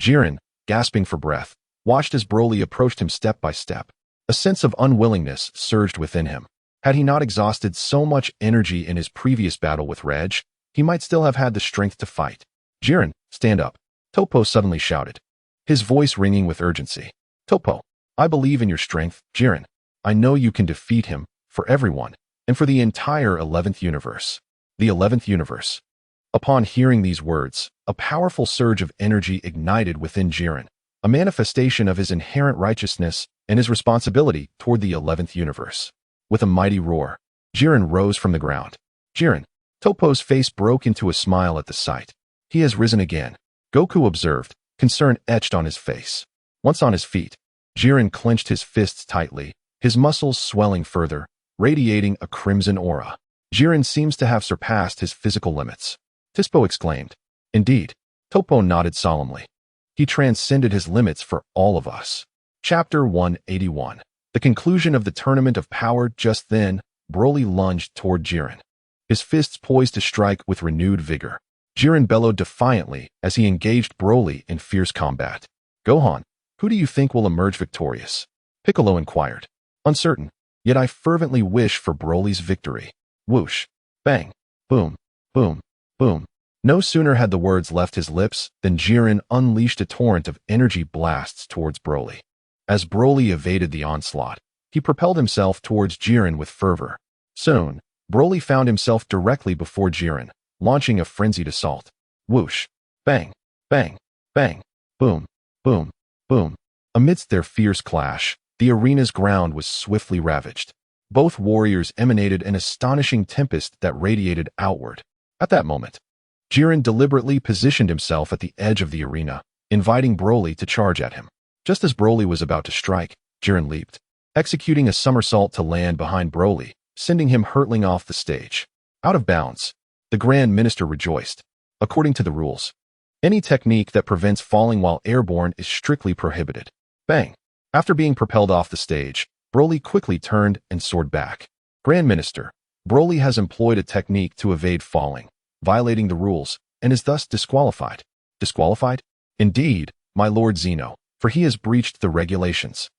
Jiren, gasping for breath, watched as Broly approached him step by step. A sense of unwillingness surged within him. Had he not exhausted so much energy in his previous battle with Reg, he might still have had the strength to fight. Jiren, stand up, Toppo suddenly shouted, his voice ringing with urgency. Toppo, I believe in your strength, Jiren. I know you can defeat him, for everyone, and for the entire 11th universe. The 11th universe. Upon hearing these words, a powerful surge of energy ignited within Jiren, a manifestation of his inherent righteousness and his responsibility toward the 11th universe. With a mighty roar, Jiren rose from the ground. Jiren, Toppo's face broke into a smile at the sight. He has risen again, Goku observed, concern etched on his face. Once on his feet, Jiren clenched his fists tightly, his muscles swelling further, radiating a crimson aura. Jiren seems to have surpassed his physical limits, Tispo exclaimed. Indeed, Toppo nodded solemnly. He transcended his limits for all of us. Chapter 181. The conclusion of the Tournament of Power. Just then, Broly lunged toward Jiren, his fists poised to strike with renewed vigor. Jiren bellowed defiantly as he engaged Broly in fierce combat. Gohan, who do you think will emerge victorious? Piccolo inquired. Uncertain, yet I fervently wish for Broly's victory. Whoosh, bang, boom, boom, boom. No sooner had the words left his lips than Jiren unleashed a torrent of energy blasts towards Broly. As Broly evaded the onslaught, he propelled himself towards Jiren with fervor. Soon, Broly found himself directly before Jiren, launching a frenzied assault. Whoosh, bang, bang, bang, boom, boom, boom. Amidst their fierce clash, the arena's ground was swiftly ravaged. Both warriors emanated an astonishing tempest that radiated outward. At that moment, Jiren deliberately positioned himself at the edge of the arena, inviting Broly to charge at him. Just as Broly was about to strike, Jiren leaped, executing a somersault to land behind Broly, sending him hurtling off the stage. Out of bounds, the Grand Minister rejoiced. According to the rules, any technique that prevents falling while airborne is strictly prohibited. Bang! After being propelled off the stage, Broly quickly turned and soared back. Grand Minister, Broly has employed a technique to evade falling, violating the rules, and is thus disqualified. Disqualified? Indeed, my Lord Zeno, for he has breached the regulations.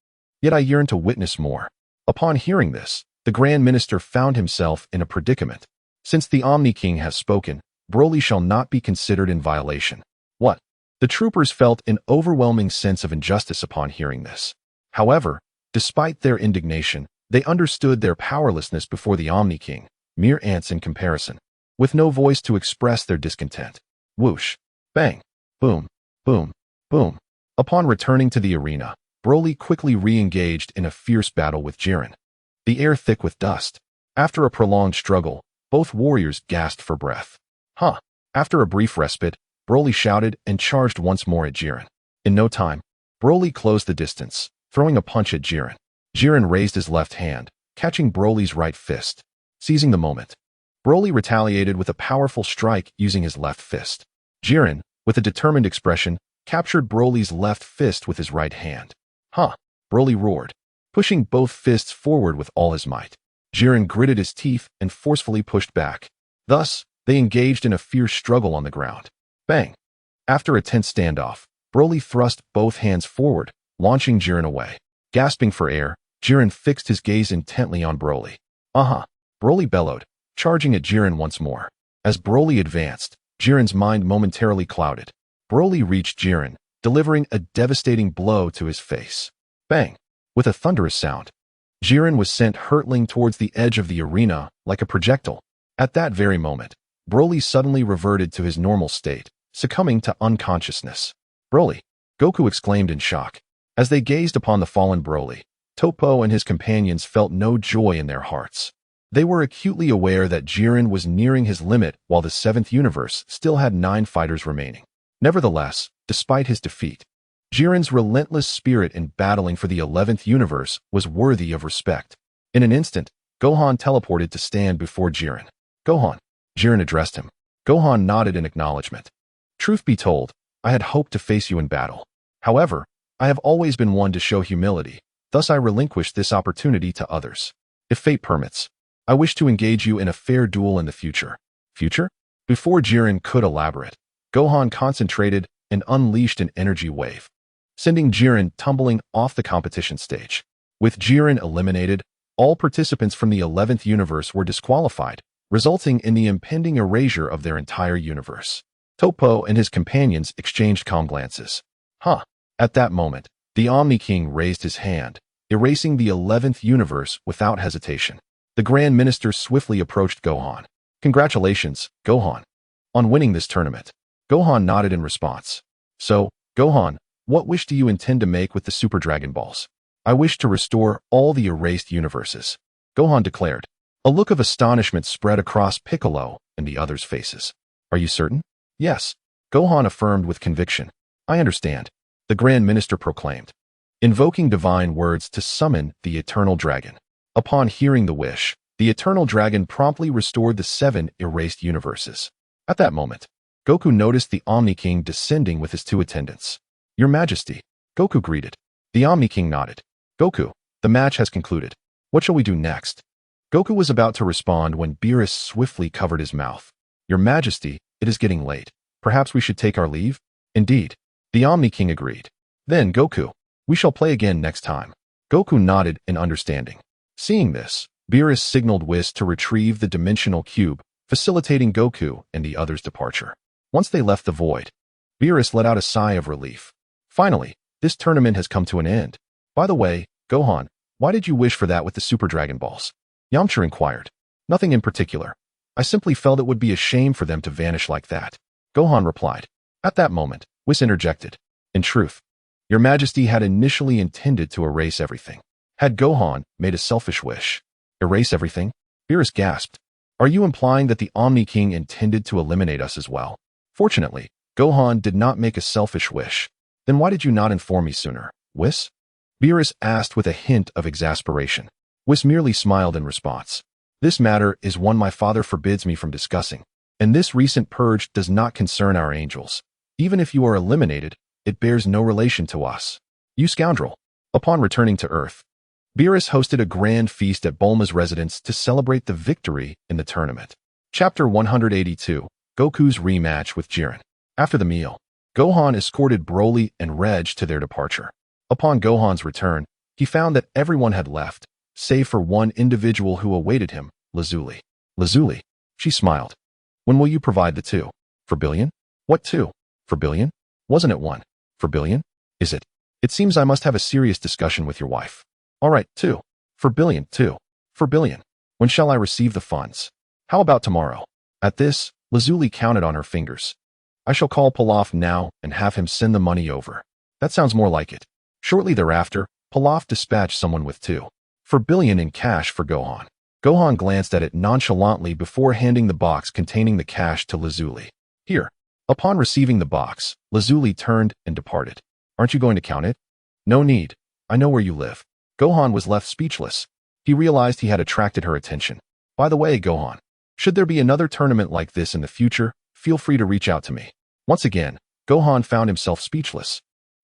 Yet I yearn to witness more. Upon hearing this, the Grand Minister found himself in a predicament. Since the Omni King has spoken, Broly shall not be considered in violation. What? The troopers felt an overwhelming sense of injustice upon hearing this. However, despite their indignation, they understood their powerlessness before the Omni King, mere ants in comparison, with no voice to express their discontent. Whoosh! Bang! Boom! Boom! Boom! Upon returning to the arena, Broly quickly re-engaged in a fierce battle with Jiren. The air thick with dust. After a prolonged struggle, both warriors gasped for breath. Huh! After a brief respite, Broly shouted and charged once more at Jiren. In no time, Broly closed the distance, throwing a punch at Jiren. Jiren raised his left hand, catching Broly's right fist. Seizing the moment, Broly retaliated with a powerful strike using his left fist. Jiren, with a determined expression, captured Broly's left fist with his right hand. Huh! Broly roared, pushing both fists forward with all his might. Jiren gritted his teeth and forcefully pushed back. Thus, they engaged in a fierce struggle on the ground. Bang! After a tense standoff, Broly thrust both hands forward, launching Jiren away. Gasping for air, Jiren fixed his gaze intently on Broly. Broly bellowed, charging at Jiren once more. As Broly advanced, Jiren's mind momentarily clouded. Broly reached Jiren, delivering a devastating blow to his face. Bang! With a thunderous sound, Jiren was sent hurtling towards the edge of the arena like a projectile. At that very moment, Broly suddenly reverted to his normal state, succumbing to unconsciousness. Broly! Goku exclaimed in shock. As they gazed upon the fallen Broly, Toppo and his companions felt no joy in their hearts. They were acutely aware that Jiren was nearing his limit while the 7th universe still had 9 fighters remaining. Nevertheless, despite his defeat, Jiren's relentless spirit in battling for the 11th universe was worthy of respect. In an instant, Gohan teleported to stand before Jiren. Gohan! Jiren addressed him. Gohan nodded in acknowledgement. Truth be told, I had hoped to face you in battle. However, I have always been one to show humility, thus I relinquished this opportunity to others. If fate permits, I wish to engage you in a fair duel in the future. Future? Before Jiren could elaborate, Gohan concentrated and unleashed an energy wave, sending Jiren tumbling off the competition stage. With Jiren eliminated, all participants from the 11th universe were disqualified, resulting in the impending erasure of their entire universe. Toppo and his companions exchanged calm glances. Huh! At that moment, the Omni King raised his hand, erasing the 11th universe without hesitation. The Grand Minister swiftly approached Gohan. Congratulations, Gohan, on winning this tournament. Gohan nodded in response. So, Gohan, what wish do you intend to make with the Super Dragon Balls? I wish to restore all the erased universes, Gohan declared. A look of astonishment spread across Piccolo and the others' faces. Are you certain? Yes, Gohan affirmed with conviction. I understand, the Grand Minister proclaimed, invoking divine words to summon the Eternal Dragon. Upon hearing the wish, the Eternal Dragon promptly restored the 7 erased universes. At that moment, Goku noticed the Omni King descending with his 2 attendants. Your Majesty, Goku greeted. The Omni King nodded. Goku, the match has concluded. What shall we do next? Goku was about to respond when Beerus swiftly covered his mouth. Your Majesty, it is getting late. Perhaps we should take our leave? Indeed. The Omni King agreed. Then, Goku, we shall play again next time. Goku nodded in understanding. Seeing this, Beerus signaled Whis to retrieve the dimensional cube, facilitating Goku and the others' departure. Once they left the void, Beerus let out a sigh of relief. Finally, this tournament has come to an end. By the way, Gohan, why did you wish for that with the Super Dragon Balls? Yamcha inquired. Nothing in particular. I simply felt it would be a shame for them to vanish like that. Gohan replied. At that moment, Whis interjected. In truth, Your Majesty had initially intended to erase everything. Had Gohan made a selfish wish? Erase everything? Beerus gasped. Are you implying that the Omni King intended to eliminate us as well? Fortunately, Gohan did not make a selfish wish. Then why did you not inform me sooner, Whis? Beerus asked with a hint of exasperation. Whis merely smiled in response. This matter is one my father forbids me from discussing, and this recent purge does not concern our angels. Even if you are eliminated, it bears no relation to us. You scoundrel. Upon returning to Earth, Beerus hosted a grand feast at Bulma's residence to celebrate the victory in the tournament. Chapter 182, Goku's rematch with Jiren. After the meal, Gohan escorted Broly and Reg to their departure. Upon Gohan's return, he found that everyone had left, save for one individual who awaited him, Lazuli. Lazuli, she smiled. When will you provide the 2 for billion? What 2 for billion? Wasn't it 1 for billion? Is it? It seems I must have a serious discussion with your wife. All right, 2 for billion, 2 for billion. When shall I receive the funds? How about tomorrow? At this, Lazuli counted on her fingers. I shall call Pilaf now and have him send the money over. That sounds more like it. Shortly thereafter, Pilaf dispatched someone with 2 for billion in cash for Gohan. Gohan glanced at it nonchalantly before handing the box containing the cash to Lazuli. Here. Upon receiving the box, Lazuli turned and departed. Aren't you going to count it? No need. I know where you live. Gohan was left speechless. He realized he had attracted her attention. By the way, Gohan, should there be another tournament like this in the future, feel free to reach out to me. Once again, Gohan found himself speechless.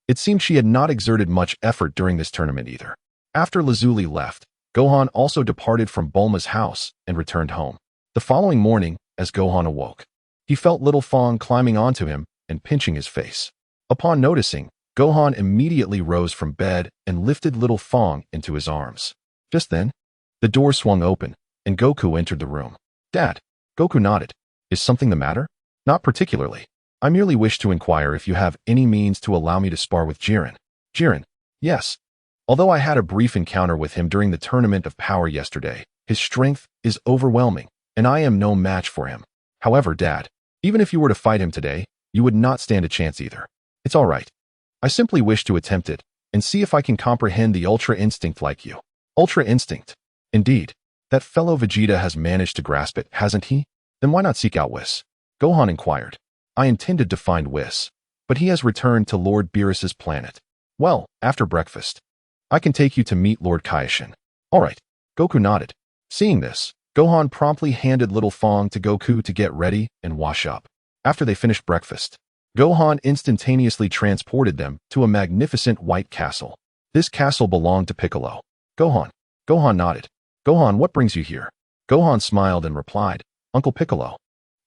It seemed she had not exerted much effort during this tournament either. After Lazuli left, Gohan also departed from Bulma's house and returned home. The following morning, as Gohan awoke, he felt Little Fong climbing onto him and pinching his face. Upon noticing, Gohan immediately rose from bed and lifted Little Fong into his arms. Just then, the door swung open, and Goku entered the room. Dad, Goku nodded. Is something the matter? Not particularly. I merely wish to inquire if you have any means to allow me to spar with Jiren. Jiren? Yes. Although I had a brief encounter with him during the Tournament of Power yesterday, his strength is overwhelming, and I am no match for him. However, Dad, even if you were to fight him today, you would not stand a chance either. It's all right. I simply wish to attempt it and see if I can comprehend the Ultra Instinct like you. Ultra Instinct? Indeed. That fellow Vegeta has managed to grasp it, hasn't he? Then why not seek out Whis? Gohan inquired. I intended to find Whis, but he has returned to Lord Beerus's planet. Well, after breakfast, I can take you to meet Lord Kaioshin. All right. Goku nodded. Seeing this, Gohan promptly handed Little Fong to Goku to get ready and wash up. After they finished breakfast, Gohan instantaneously transported them to a magnificent white castle. This castle belonged to Piccolo. Gohan. Gohan nodded. Gohan, what brings you here? Gohan smiled and replied, Uncle Piccolo,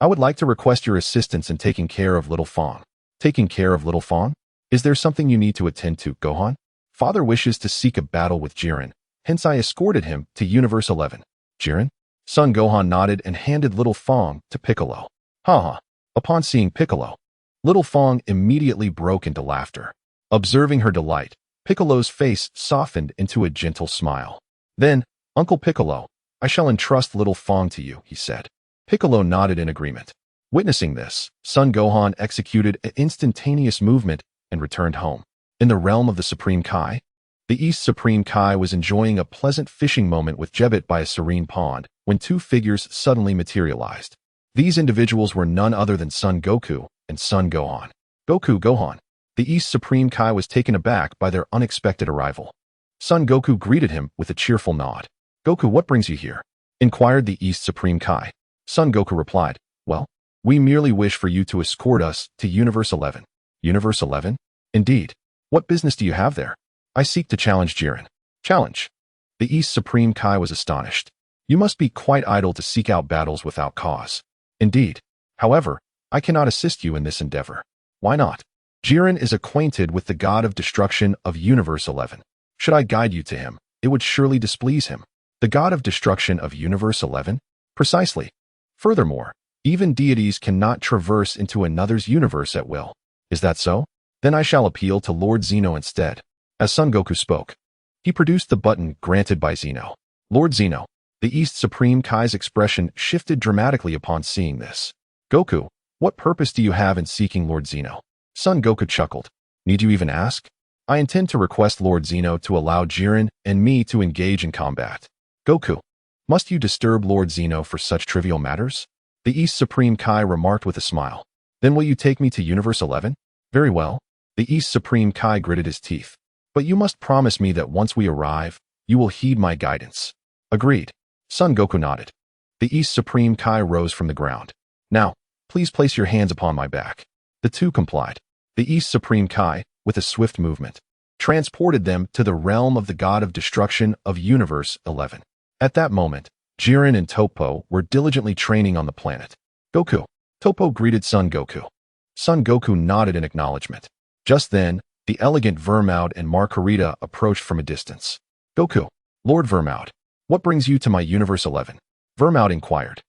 I would like to request your assistance in taking care of Little Fong. Taking care of Little Fong? Is there something you need to attend to, Gohan? Father wishes to seek a battle with Jiren, hence I escorted him to Universe 11. Jiren? Son Gohan nodded and handed Little Fong to Piccolo. Haha. Upon seeing Piccolo, Little Fong immediately broke into laughter. Observing her delight, Piccolo's face softened into a gentle smile. Then, Uncle Piccolo, I shall entrust Little Fong to you, he said. Piccolo nodded in agreement. Witnessing this, Son Gohan executed an instantaneous movement and returned home. In the realm of the Supreme Kai, the East Supreme Kai was enjoying a pleasant fishing moment with Jebet by a serene pond when 2 figures suddenly materialized. These individuals were none other than Son Goku and Son Gohan. Gohan. The East Supreme Kai was taken aback by their unexpected arrival. Son Goku greeted him with a cheerful nod. Goku, what brings you here? Inquired the East Supreme Kai. Son Goku replied, well, we merely wish for you to escort us to Universe 11. Universe 11? Indeed. What business do you have there? I seek to challenge Jiren. Challenge? The East Supreme Kai was astonished. You must be quite idle to seek out battles without cause. Indeed. However, I cannot assist you in this endeavor. Why not? Jiren is acquainted with the god of destruction of Universe 11. Should I guide you to him, it would surely displease him. The god of destruction of Universe 11? Precisely. Furthermore, even deities cannot traverse into another's universe at will. Is that so? Then I shall appeal to Lord Zeno instead. As Son Goku spoke, he produced the button granted by Zeno. Lord Zeno. The East Supreme Kai's expression shifted dramatically upon seeing this. Goku, what purpose do you have in seeking Lord Zeno? Son Goku chuckled. Need you even ask? I intend to request Lord Zeno to allow Jiren and me to engage in combat. Goku, must you disturb Lord Zeno for such trivial matters? The East Supreme Kai remarked with a smile. Then will you take me to Universe 11? Very well. The East Supreme Kai gritted his teeth. But you must promise me that once we arrive, you will heed my guidance. Agreed. Son Goku nodded. The East Supreme Kai rose from the ground. Now, please place your hands upon my back. The 2 complied. The East Supreme Kai, with a swift movement, transported them to the realm of the god of destruction of Universe 11. At that moment, Jiren and Toppo were diligently training on the planet. Goku. Toppo greeted Son Goku. Son Goku nodded in acknowledgement. Just then, the elegant Vermoud and Margarita approached from a distance. Goku, Lord Vermoud, what brings you to my Universe 11? Vermoud inquired.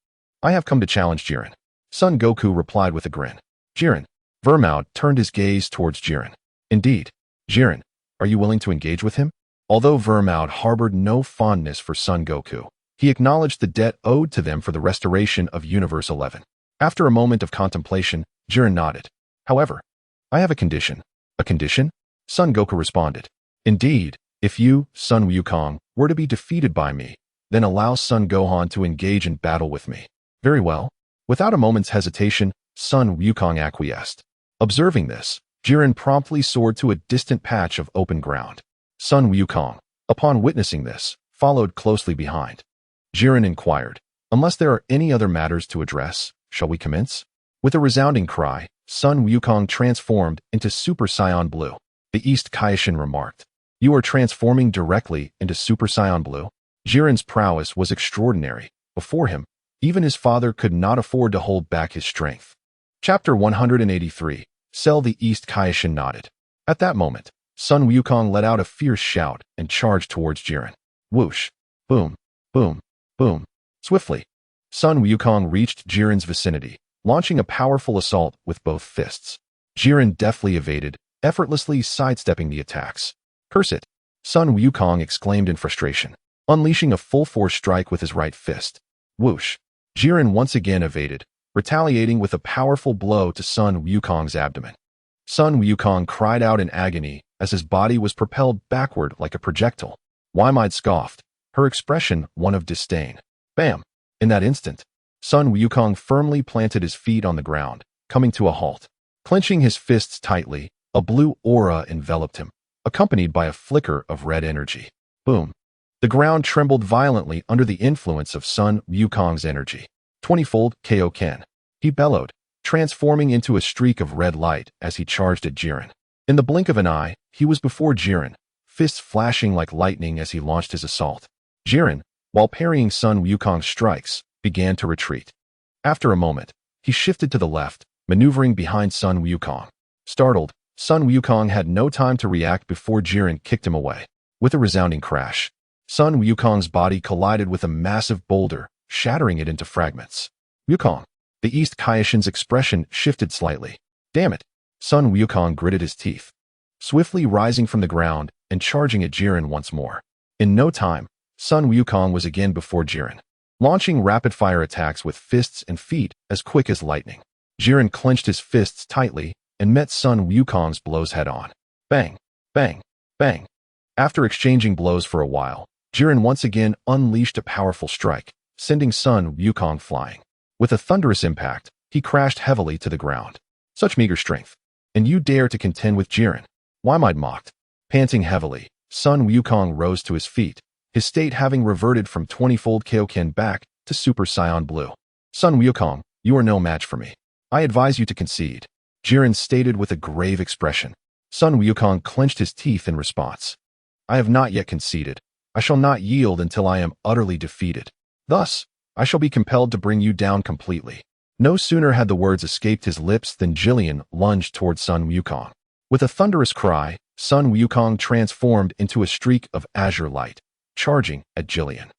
I have come to challenge Jiren. Son Goku replied with a grin. Jiren. Vermoud turned his gaze towards Jiren. Indeed. Jiren, are you willing to engage with him? Although Vermoud harbored no fondness for Son Goku, he acknowledged the debt owed to them for the restoration of Universe 11. After a moment of contemplation, Jiren nodded. However, I have a condition. A condition? Son Goku responded. Indeed, if you, Son Wukong, were to be defeated by me, then allow Son Gohan to engage in battle with me. Very well. Without a moment's hesitation, Son Wukong acquiesced. Observing this, Jiren promptly soared to a distant patch of open ground. Son Wukong, upon witnessing this, followed closely behind. Jiren inquired, unless there are any other matters to address, shall we commence? With a resounding cry, Son Wukong transformed into Super Saiyan Blue. The East Kaishin remarked, You are transforming directly into Super Saiyan Blue? Jiren's prowess was extraordinary. Before him, even his father could not afford to hold back his strength. Chapter 183, Cell. The East Kaishin nodded. At that moment, Son Wukong let out a fierce shout and charged towards Jiren. Whoosh! Boom! Boom! Boom! Swiftly, Son Wukong reached Jiren's vicinity, launching a powerful assault with both fists. Jiren deftly evaded, effortlessly sidestepping the attacks. Curse it! Son Wukong exclaimed in frustration, unleashing a full-force strike with his right fist. Whoosh! Jiren once again evaded, retaliating with a powerful blow to Son Wukong's abdomen. Son Wukong cried out in agony as his body was propelled backward like a projectile. Why-Mide scoffed, her expression one of disdain. Bam! In that instant, Son Wukong firmly planted his feet on the ground, coming to a halt. Clenching his fists tightly, a blue aura enveloped him, accompanied by a flicker of red energy. Boom! The ground trembled violently under the influence of Son Wukong's energy. 20-fold Kaioken. He bellowed, transforming into a streak of red light as he charged at Jiren. In the blink of an eye, he was before Jiren, fists flashing like lightning as he launched his assault. Jiren, while parrying Son Wukong's strikes, began to retreat. After a moment, he shifted to the left, maneuvering behind Son Wukong. Startled, Son Wukong had no time to react before Jiren kicked him away. With a resounding crash, Son Wukong's body collided with a massive boulder, shattering it into fragments. Wukong. The East Kaishin's expression shifted slightly. Damn it! Son Wukong gritted his teeth, swiftly rising from the ground and charging at Jiren once more. In no time, Son Wukong was again before Jiren, launching rapid-fire attacks with fists and feet as quick as lightning. Jiren clenched his fists tightly and met Son Wukong's blows head-on. Bang! Bang! Bang! After exchanging blows for a while, Jiren once again unleashed a powerful strike, sending Son Wukong flying. With a thunderous impact, he crashed heavily to the ground. Such meager strength. And you dare to contend with Jiren? Why-Mide mocked. Panting heavily, Son Wukong rose to his feet, his state having reverted from 20-fold Kaioken back to Super Saiyan Blue. Son Wukong, you are no match for me. I advise you to concede, Jiren stated with a grave expression. Son Wukong clenched his teeth in response. I have not yet conceded. I shall not yield until I am utterly defeated. Thus, I shall be compelled to bring you down completely. No sooner had the words escaped his lips than Jillian lunged toward Son Wukong. With a thunderous cry, Son Wukong transformed into a streak of azure light, charging at Jillian.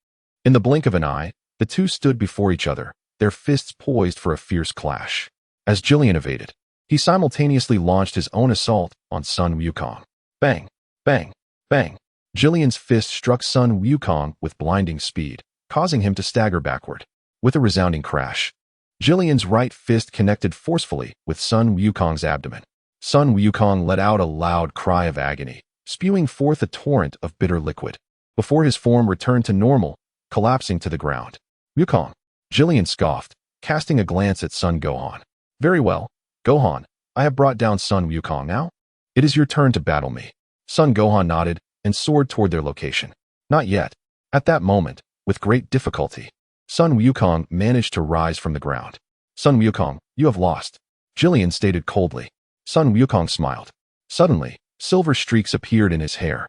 In the blink of an eye, the two stood before each other, their fists poised for a fierce clash. As Jillian evaded, he simultaneously launched his own assault on Son Wukong. Bang! Bang! Bang! Jillian's fist struck Son Wukong with blinding speed, causing him to stagger backward. With a resounding crash, Jillian's right fist connected forcefully with Son Wukong's abdomen. Son Wukong let out a loud cry of agony, spewing forth a torrent of bitter liquid, before his form returned to normal, collapsing to the ground. Wukong! Jillian scoffed, casting a glance at Son Gohan. Very well, Gohan, I have brought down Son Wukong now. It is your turn to battle me. Son Gohan nodded and soared toward their location. Not yet. At that moment, with great difficulty, Son Wukong managed to rise from the ground. Son Wukong, you have lost, Jillian stated coldly. Son Wukong smiled. Suddenly, silver streaks appeared in his hair.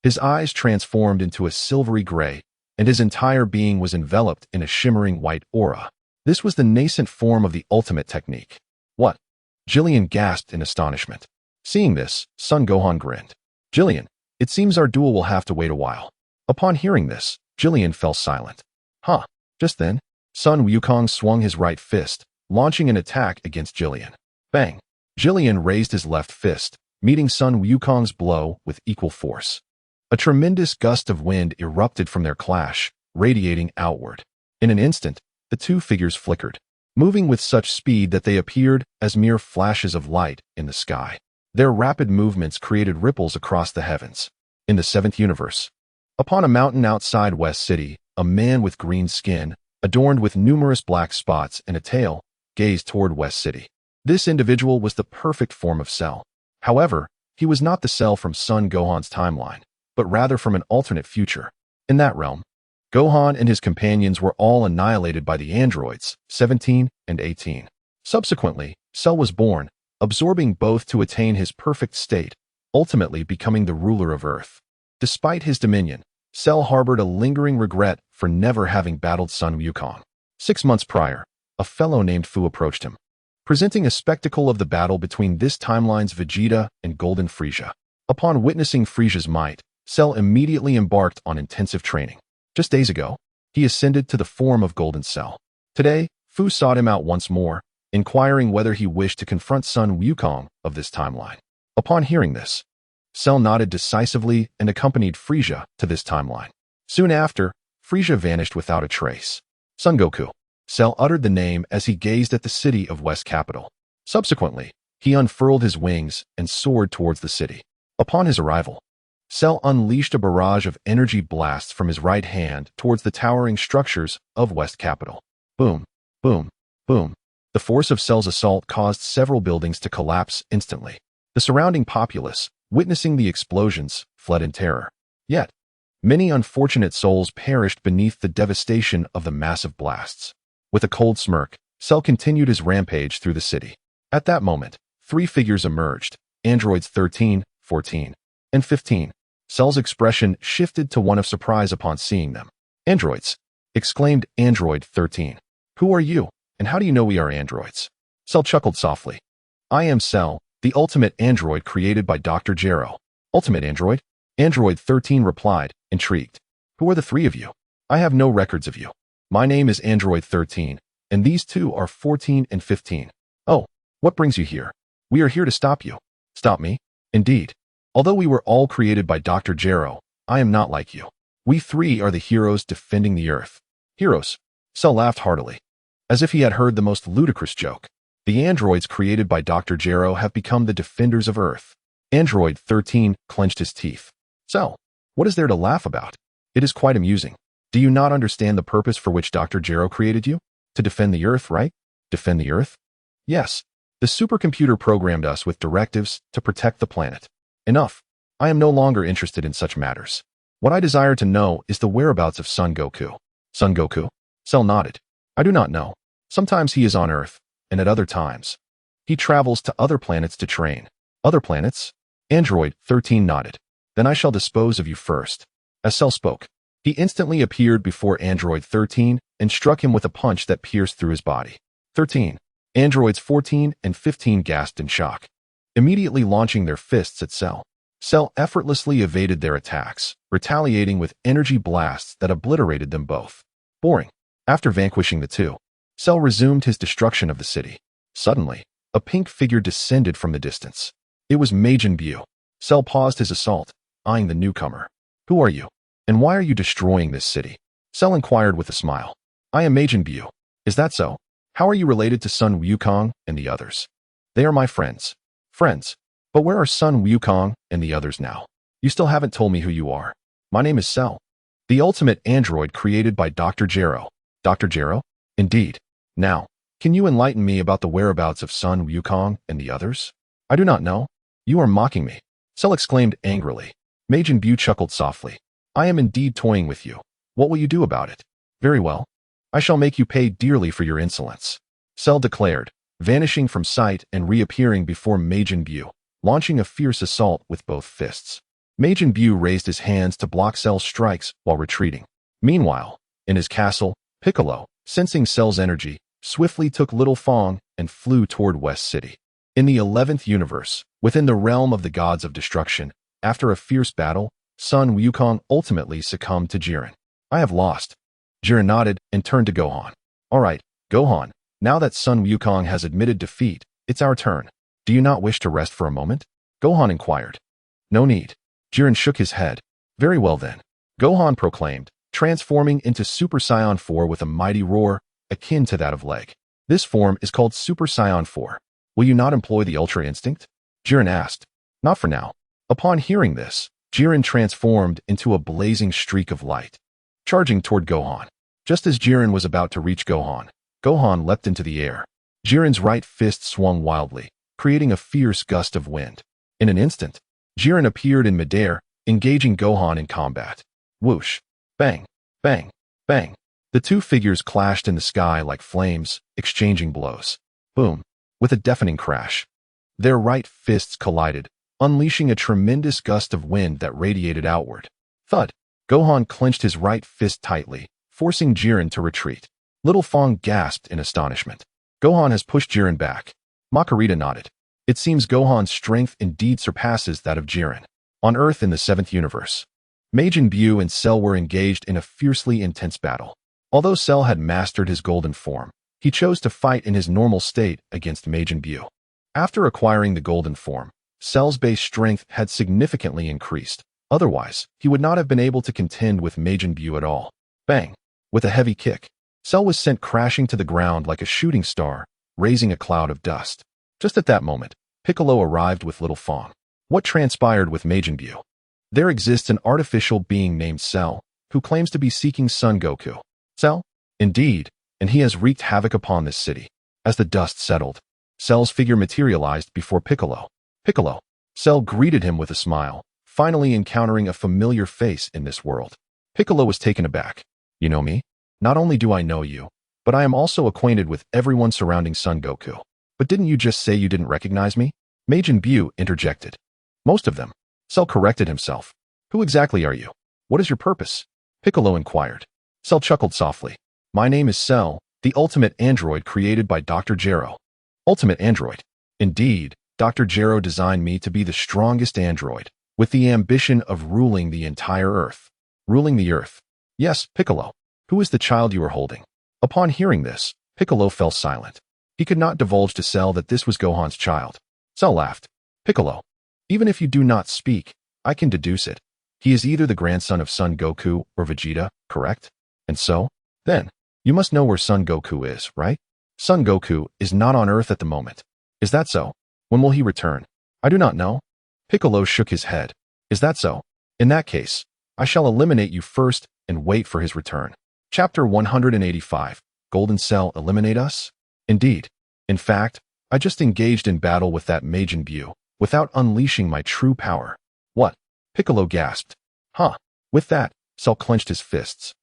His eyes transformed into a silvery gray, and his entire being was enveloped in a shimmering white aura. This was the nascent form of the ultimate technique. What? Jillian gasped in astonishment. Seeing this, Son Gohan grinned. Jillian, it seems our duel will have to wait a while. Upon hearing this, Jillian fell silent. Huh. Just then, Sun Wukong swung his right fist, launching an attack against Jillian. Bang! Jillian raised his left fist, meeting Sun Wukong's blow with equal force. A tremendous gust of wind erupted from their clash, radiating outward. In an instant, the two figures flickered, moving with such speed that they appeared as mere flashes of light in the sky. Their rapid movements created ripples across the heavens. In the seventh universe, upon a mountain outside West City, a man with green skin, adorned with numerous black spots and a tail, gazed toward West City. This individual was the perfect form of Cell. However, he was not the Cell from Son Gohan's timeline, but rather from an alternate future. In that realm, Gohan and his companions were all annihilated by the androids, 17 and 18. Subsequently, Cell was born, absorbing both to attain his perfect state, ultimately becoming the ruler of Earth. Despite his dominion, Cell harbored a lingering regret for never having battled Sun Wukong. 6 months prior, a fellow named Fu approached him, presenting a spectacle of the battle between this timeline's Vegeta and Golden Frieza. Upon witnessing Frieza's might, Cell immediately embarked on intensive training. Just days ago, he ascended to the form of Golden Cell. Today, Fu sought him out once more, inquiring whether he wished to confront Sun Wukong of this timeline. Upon hearing this, Cell nodded decisively and accompanied Frieza to this timeline. Soon after, Frieza vanished without a trace. Son Goku. Cell uttered the name as he gazed at the city of West Capital. Subsequently, he unfurled his wings and soared towards the city. Upon his arrival, Cell unleashed a barrage of energy blasts from his right hand towards the towering structures of West Capital. Boom, boom, boom. The force of Cell's assault caused several buildings to collapse instantly. The surrounding populace, witnessing the explosions, fled in terror. Yet, many unfortunate souls perished beneath the devastation of the massive blasts. With a cold smirk, Cell continued his rampage through the city. At that moment, 3 figures emerged, androids 13, 14, and 15. Cell's expression shifted to one of surprise upon seeing them. Androids, exclaimed Android 13. Who are you, and how do you know we are androids? Cell chuckled softly. I am Cell, the ultimate android created by Dr. Gero. Ultimate android? Android 13 replied, intrigued. Who are the 3 of you? I have no records of you. My name is Android 13, and these 2 are 14 and 15. Oh, what brings you here? We are here to stop you. Stop me? Indeed. Although we were all created by Dr. Gero, I am not like you. We 3 are the heroes defending the Earth. Heroes? Cell laughed heartily, as if he had heard the most ludicrous joke. The androids created by Dr. Gero have become the defenders of Earth. Android 13 clenched his teeth. Cell, what is there to laugh about? It is quite amusing. Do you not understand the purpose for which Dr. Gero created you? To defend the Earth, right? Defend the Earth? Yes. The supercomputer programmed us with directives to protect the planet. Enough. I am no longer interested in such matters. What I desire to know is the whereabouts of Son Goku. Son Goku? Cell nodded. I do not know. Sometimes he is on Earth, and at other times, he travels to other planets to train. Other planets? Android 13 nodded. Then I shall dispose of you first. As Cell spoke, he instantly appeared before Android 13 and struck him with a punch that pierced through his body. 13. Androids 14 and 15 gasped in shock, immediately launching their fists at Cell. Cell effortlessly evaded their attacks, retaliating with energy blasts that obliterated them both. Boring. After vanquishing the 2, Cell resumed his destruction of the city. Suddenly, a pink figure descended from the distance. It was Majin Buu. Cell paused his assault, eyeing the newcomer. Who are you? And why are you destroying this city? Cell inquired with a smile. I am Majin Buu. Is that so? How are you related to Sun Wukong and the others? They are my friends. Friends. But where are Sun Wukong and the others now? You still haven't told me who you are. My name is Cell, the ultimate android created by Dr. Gero. Dr. Gero? Indeed. Now, can you enlighten me about the whereabouts of Sun Wukong and the others? I do not know. You are mocking me. Cell exclaimed angrily. Majin Buu chuckled softly. I am indeed toying with you. What will you do about it? Very well. I shall make you pay dearly for your insolence. Cell declared, vanishing from sight and reappearing before Majin Buu, launching a fierce assault with both fists. Majin Buu raised his hands to block Cell's strikes while retreating. Meanwhile, in his castle, Piccolo, sensing Cell's energy, swiftly took Little Fong and flew toward West City. In the 11th universe, within the realm of the gods of destruction, after a fierce battle, Son Wukong ultimately succumbed to Jiren. I have lost. Jiren nodded and turned to Gohan. All right, Gohan, now that Son Wukong has admitted defeat, it's our turn. Do you not wish to rest for a moment? Gohan inquired. No need. Jiren shook his head. Very well then. Gohan proclaimed, transforming into Super Saiyan 4 with a mighty roar, akin to that of Leg. This form is called Super Saiyan 4. Will you not employ the Ultra Instinct? Jiren asked. Not for now. Upon hearing this, Jiren transformed into a blazing streak of light, charging toward Gohan. Just as Jiren was about to reach Gohan, Gohan leapt into the air. Jiren's right fist swung wildly, creating a fierce gust of wind. In an instant, Jiren appeared in midair, engaging Gohan in combat. Whoosh! Bang! Bang! Bang! The two figures clashed in the sky like flames, exchanging blows. Boom! With a deafening crash. Their right fists collided, unleashing a tremendous gust of wind that radiated outward. Thud! Gohan clenched his right fist tightly, forcing Jiren to retreat. Little Fong gasped in astonishment. Gohan has pushed Jiren back. Makarita nodded. It seems Gohan's strength indeed surpasses that of Jiren. On Earth in the 7th universe, Majin Buu and Cell were engaged in a fiercely intense battle. Although Cell had mastered his golden form, he chose to fight in his normal state against Majin Buu. After acquiring the golden form, Cell's base strength had significantly increased. Otherwise, he would not have been able to contend with Majin Buu at all. Bang! With a heavy kick, Cell was sent crashing to the ground like a shooting star, raising a cloud of dust. Just at that moment, Piccolo arrived with Little Fong. What transpired with Majin Buu? There exists an artificial being named Cell, who claims to be seeking Son Goku. Cell? Indeed, and he has wreaked havoc upon this city. As the dust settled, Cell's figure materialized before Piccolo. Piccolo. Cell greeted him with a smile, finally encountering a familiar face in this world. Piccolo was taken aback. You know me? Not only do I know you, but I am also acquainted with everyone surrounding Son Goku. But didn't you just say you didn't recognize me? Majin Buu interjected. Most of them. Cell corrected himself. Who exactly are you? What is your purpose? Piccolo inquired. Cell chuckled softly. My name is Cell, the ultimate android created by Dr. Gero. Ultimate android. Indeed, Dr. Gero designed me to be the strongest android, with the ambition of ruling the entire Earth. Ruling the Earth. Yes, Piccolo. Who is the child you are holding? Upon hearing this, Piccolo fell silent. He could not divulge to Cell that this was Gohan's child. Cell laughed. Piccolo, even if you do not speak, I can deduce it. He is either the grandson of Son Goku or Vegeta, correct? And so, then, you must know where Son Goku is, right? Son Goku is not on Earth at the moment. Is that so? When will he return? I do not know. Piccolo shook his head. Is that so? In that case, I shall eliminate you first and wait for his return. Chapter 185. Golden Cell eliminate us? Indeed. In fact, I just engaged in battle with that Majin Buu, without unleashing my true power. What? Piccolo gasped. Huh. With that, Cell clenched his fists,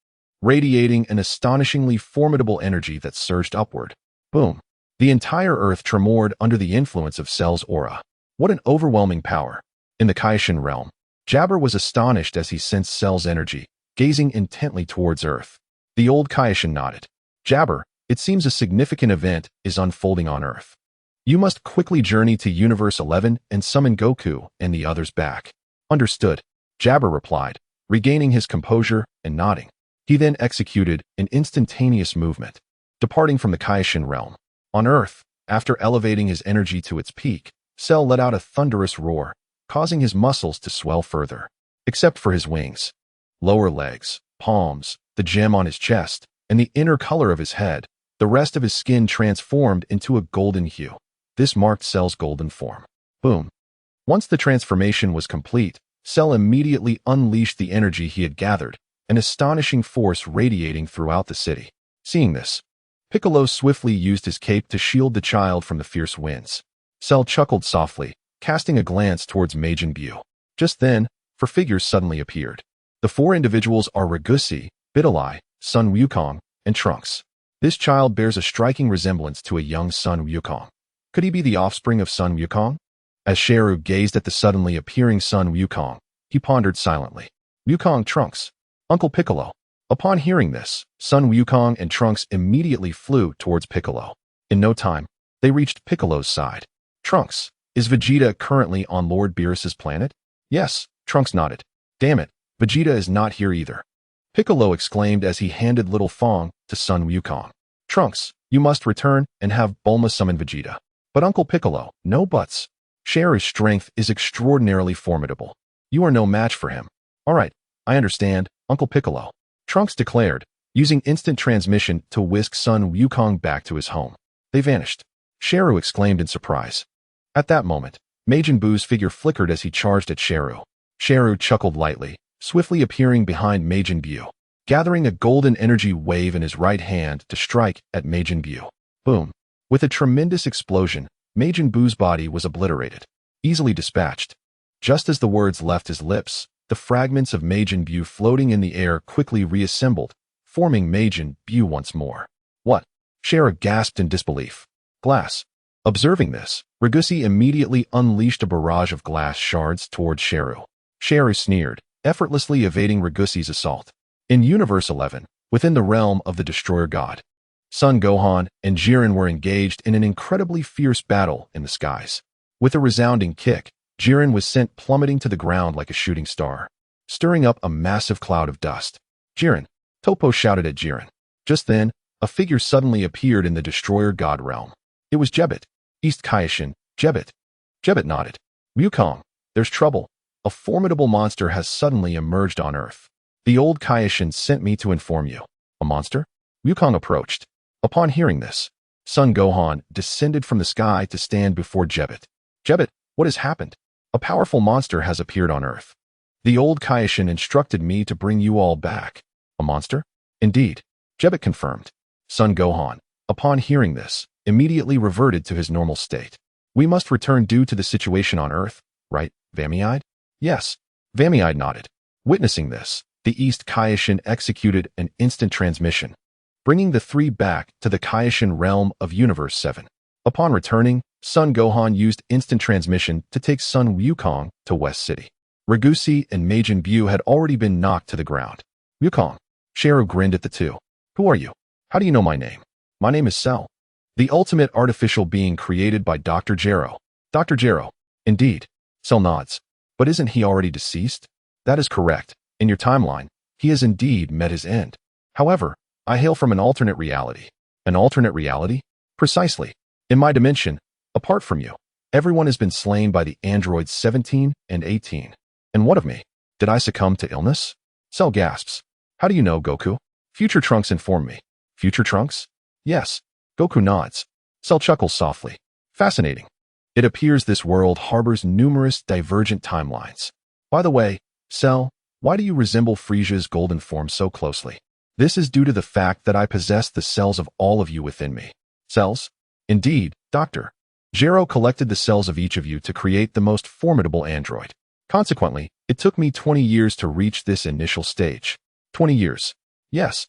radiating an astonishingly formidable energy that surged upward. Boom. The entire Earth tremored under the influence of Cell's aura. What an overwhelming power. In the Kaishin realm, Jabber was astonished as he sensed Cell's energy, gazing intently towards Earth. The old Kaishin nodded. Jabber, it seems a significant event is unfolding on Earth. You must quickly journey to Universe 11 and summon Goku and the others back. Understood, Jabber replied, regaining his composure and nodding. He then executed an instantaneous movement, departing from the Kaishin realm. On Earth, after elevating his energy to its peak, Cell let out a thunderous roar, causing his muscles to swell further. Except for his wings, lower legs, palms, the gem on his chest, and the inner color of his head, the rest of his skin transformed into a golden hue. This marked Cell's golden form. Boom. Once the transformation was complete, Cell immediately unleashed the energy he had gathered, an astonishing force radiating throughout the city. Seeing this, Piccolo swiftly used his cape to shield the child from the fierce winds. Cell chuckled softly, casting a glance towards Majin Buu. Just then, four figures suddenly appeared. The four individuals are Ragusi, Bidalai, Son Wukong, and Trunks. This child bears a striking resemblance to a young Son Wukong. Could he be the offspring of Son Wukong? As Sheru gazed at the suddenly appearing Son Wukong, he pondered silently. Wukong Trunks. Uncle Piccolo. Upon hearing this, Son Wukong and Trunks immediately flew towards Piccolo. In no time, they reached Piccolo's side. Trunks, is Vegeta currently on Lord Beerus's planet? Yes, Trunks nodded. Damn it, Vegeta is not here either. Piccolo exclaimed as he handed Little Fong to Son Wukong. Trunks, you must return and have Bulma summon Vegeta. But Uncle Piccolo, no buts. Shenrou's strength is extraordinarily formidable. You are no match for him. All right, I understand, Uncle Piccolo. Trunks declared, using instant transmission to whisk Son Wukong back to his home. They vanished. Shenrou exclaimed in surprise. At that moment, Majin Buu's figure flickered as he charged at Shenrou. Shenrou chuckled lightly, swiftly appearing behind Majin Buu, gathering a golden energy wave in his right hand to strike at Majin Buu. Boom. With a tremendous explosion, Majin Buu's body was obliterated, easily dispatched. Just as the words left his lips, the fragments of Majin Buu floating in the air quickly reassembled, forming Majin Buu once more. What? Shenrou gasped in disbelief. Glass. Observing this, Ragusi immediately unleashed a barrage of glass shards towards Shenrou. Shenrou sneered, effortlessly evading Ragusi's assault. In Universe 11, within the realm of the Destroyer God, Son Gohan and Jiren were engaged in an incredibly fierce battle in the skies. With a resounding kick, Jiren was sent plummeting to the ground like a shooting star, stirring up a massive cloud of dust. Jiren! Toppo shouted at Jiren. Just then, a figure suddenly appeared in the Destroyer God realm. It was Jebbet. East Kaishin, Jebbet. Jebbet nodded. Wukong, there's trouble. A formidable monster has suddenly emerged on Earth. The old Kaishin sent me to inform you. A monster? Wukong approached. Upon hearing this, Son Gohan descended from the sky to stand before Jebbet. Jebbet, what has happened? A powerful monster has appeared on Earth. The old Kaishin instructed me to bring you all back. A monster? Indeed, Jebbet confirmed. Son Gohan, upon hearing this, immediately reverted to his normal state. We must return due to the situation on Earth, right, Vamiyide? Yes. Vamiyide nodded. Witnessing this, the East Kaishin executed an instant transmission, bringing the three back to the Kaishin realm of Universe 7. Upon returning, Son Gohan used instant transmission to take Son Wukong to West City. Ragusi and Majin Buu had already been knocked to the ground. Wukong. Shenrou grinned at the two. Who are you? How do you know my name? My name is Cell. The ultimate artificial being created by Dr. Gero. Dr. Gero. Indeed. Cell nods. But isn't he already deceased? That is correct. In your timeline, he has indeed met his end. However, I hail from an alternate reality. An alternate reality? Precisely. In my dimension, apart from you, everyone has been slain by the androids 17 and 18. And what of me? Did I succumb to illness? Cell gasps. How do you know, Goku? Future Trunks informed me. Future Trunks? Yes. Goku nods. Cell chuckles softly. Fascinating. It appears this world harbors numerous divergent timelines. By the way, Cell, why do you resemble Frisia's golden form so closely? This is due to the fact that I possess the cells of all of you within me. Cells? Indeed, Doctor. Gero collected the cells of each of you to create the most formidable android. Consequently, it took me 20 years to reach this initial stage. 20 years. Yes.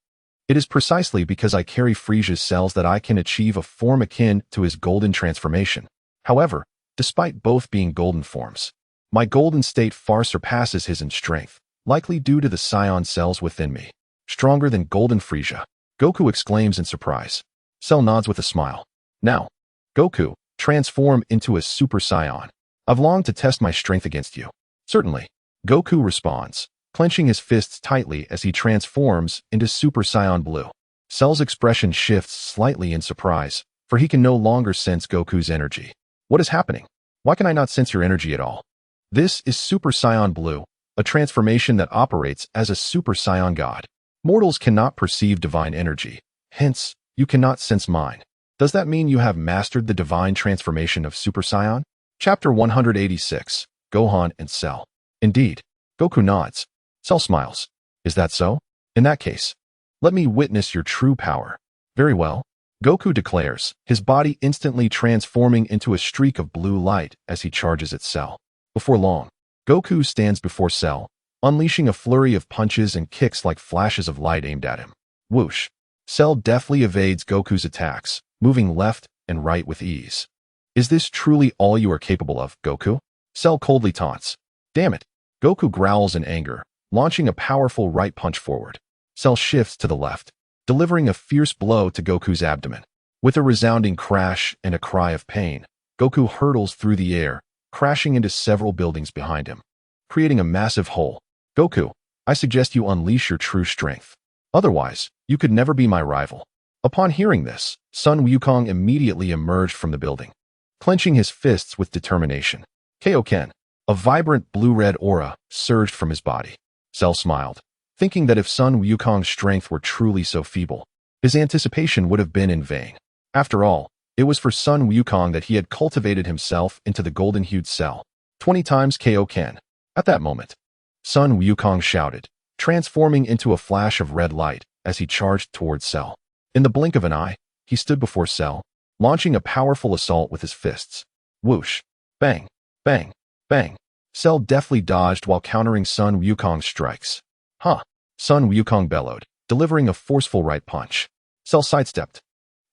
It is precisely because I carry Frisia's cells that I can achieve a form akin to his golden transformation. However, despite both being golden forms, my golden state far surpasses his in strength, likely due to the Scion cells within me. Stronger than golden Frisia. Goku exclaims in surprise. Cell nods with a smile. Now, Goku, transform into a Super Saiyan. I've longed to test my strength against you. Certainly. Goku responds, clenching his fists tightly as he transforms into Super Saiyan Blue. Cell's expression shifts slightly in surprise, for he can no longer sense Goku's energy. What is happening? Why can I not sense your energy at all? This is Super Saiyan Blue, a transformation that operates as a Super Saiyan God. Mortals cannot perceive divine energy, hence, you cannot sense mine. Does that mean you have mastered the divine transformation of Super Saiyan? Chapter 186, Gohan and Cell. Indeed. Goku nods. Cell smiles. Is that so? In that case, let me witness your true power. Very well. Goku declares, his body instantly transforming into a streak of blue light as he charges at Cell. Before long, Goku stands before Cell, unleashing a flurry of punches and kicks like flashes of light aimed at him. Whoosh. Cell deftly evades Goku's attacks, moving left and right with ease. Is this truly all you are capable of, Goku? Cell coldly taunts. Damn it. Goku growls in anger, launching a powerful right punch forward. Cell shifts to the left, delivering a fierce blow to Goku's abdomen. With a resounding crash and a cry of pain, Goku hurtles through the air, crashing into several buildings behind him, creating a massive hole. Goku, I suggest you unleash your true strength. Otherwise, you could never be my rival. Upon hearing this, Son Wukong immediately emerged from the building, clenching his fists with determination. Kaioken, a vibrant blue-red aura, surged from his body. Cell smiled, thinking that if Son Wukong's strength were truly so feeble, his anticipation would have been in vain. After all, it was for Son Wukong that he had cultivated himself into the golden-hued Cell. 20 times Kaioken. At that moment, Son Wukong shouted, transforming into a flash of red light as he charged towards Cell. In the blink of an eye, he stood before Cell, launching a powerful assault with his fists. Whoosh! Bang! Bang! Bang! Cell deftly dodged while countering Son Wukong's strikes. Huh! Son Wukong bellowed, delivering a forceful right punch. Cell sidestepped,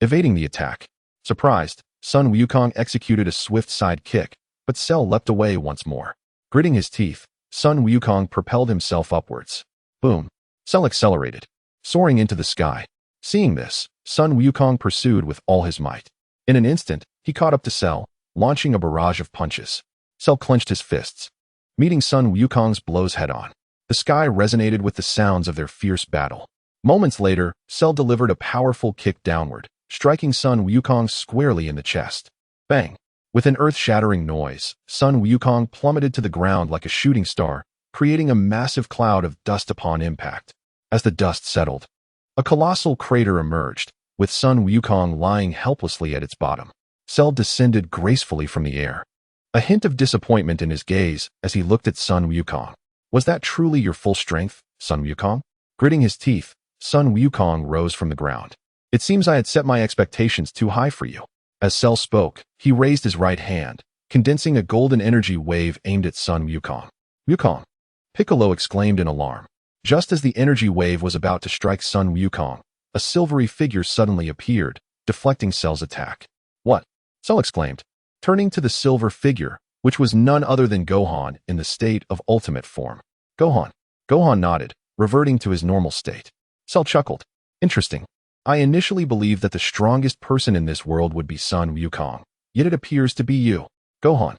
evading the attack. Surprised, Son Wukong executed a swift side kick, but Cell leapt away once more. Gritting his teeth, Son Wukong propelled himself upwards. Boom! Cell accelerated, soaring into the sky. Seeing this, Son Wukong pursued with all his might. In an instant, he caught up to Cell, launching a barrage of punches. Cell clenched his fists, meeting Son Wukong's blows head-on. The sky resonated with the sounds of their fierce battle. Moments later, Cell delivered a powerful kick downward, striking Son Wukong squarely in the chest. Bang! With an earth-shattering noise, Son Wukong plummeted to the ground like a shooting star, creating a massive cloud of dust upon impact. As the dust settled, a colossal crater emerged, with Son Wukong lying helplessly at its bottom. Cell descended gracefully from the air, a hint of disappointment in his gaze as he looked at Son Wukong. Was that truly your full strength, Son Wukong? Gritting his teeth, Son Wukong rose from the ground. It seems I had set my expectations too high for you. As Cell spoke, he raised his right hand, condensing a golden energy wave aimed at Son Wukong. Wukong! Piccolo exclaimed in alarm. Just as the energy wave was about to strike Son Wukong, a silvery figure suddenly appeared, deflecting Cell's attack. What? Cell exclaimed, turning to the silver figure, which was none other than Gohan in the state of ultimate form. Gohan. Gohan nodded, reverting to his normal state. Cell chuckled. Interesting. I initially believed that the strongest person in this world would be Son Wukong, yet it appears to be you. Gohan.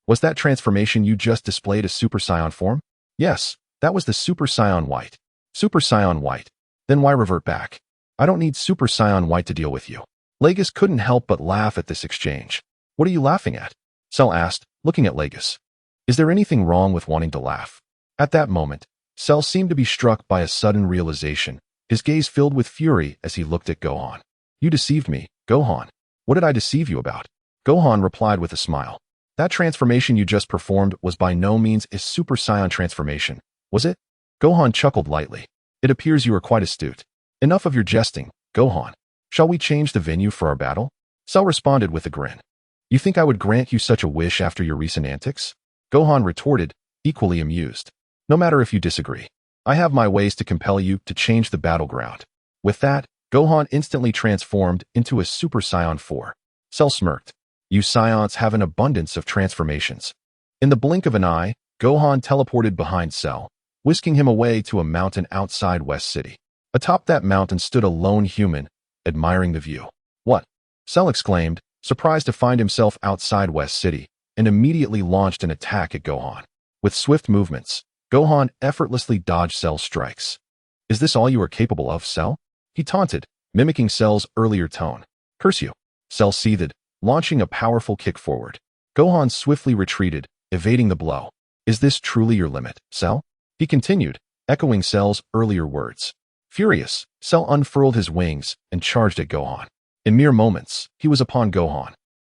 Was that transformation you just displayed a Super Saiyan form? Yes, that was the Super Saiyan White. Super Saiyan White. Then why revert back? I don't need Super Saiyan White to deal with you. Legus couldn't help but laugh at this exchange. What are you laughing at? Cell asked, looking at Legus. Is there anything wrong with wanting to laugh? At that moment, Cell seemed to be struck by a sudden realization, his gaze filled with fury as he looked at Gohan. You deceived me, Gohan. What did I deceive you about? Gohan replied with a smile. That transformation you just performed was by no means a Super Saiyan transformation, was it? Gohan chuckled lightly. It appears you are quite astute. Enough of your jesting, Gohan. Shall we change the venue for our battle? Cell responded with a grin. You think I would grant you such a wish after your recent antics? Gohan retorted, equally amused. No matter if you disagree. I have my ways to compel you to change the battleground. With that, Gohan instantly transformed into a Super Saiyan 4. Cell smirked. You Saiyans have an abundance of transformations. In the blink of an eye, Gohan teleported behind Cell, whisking him away to a mountain outside West City. Atop that mountain stood a lone human, admiring the view. What? Cell exclaimed, surprised to find himself outside West City, and immediately launched an attack at Gohan. With swift movements, Gohan effortlessly dodged Cell's strikes. Is this all you are capable of, Cell? He taunted, mimicking Cell's earlier tone. Curse you. Cell seethed, launching a powerful kick forward. Gohan swiftly retreated, evading the blow. Is this truly your limit, Cell? He continued, echoing Cell's earlier words. Furious, Cell unfurled his wings and charged at Gohan. In mere moments, he was upon Gohan,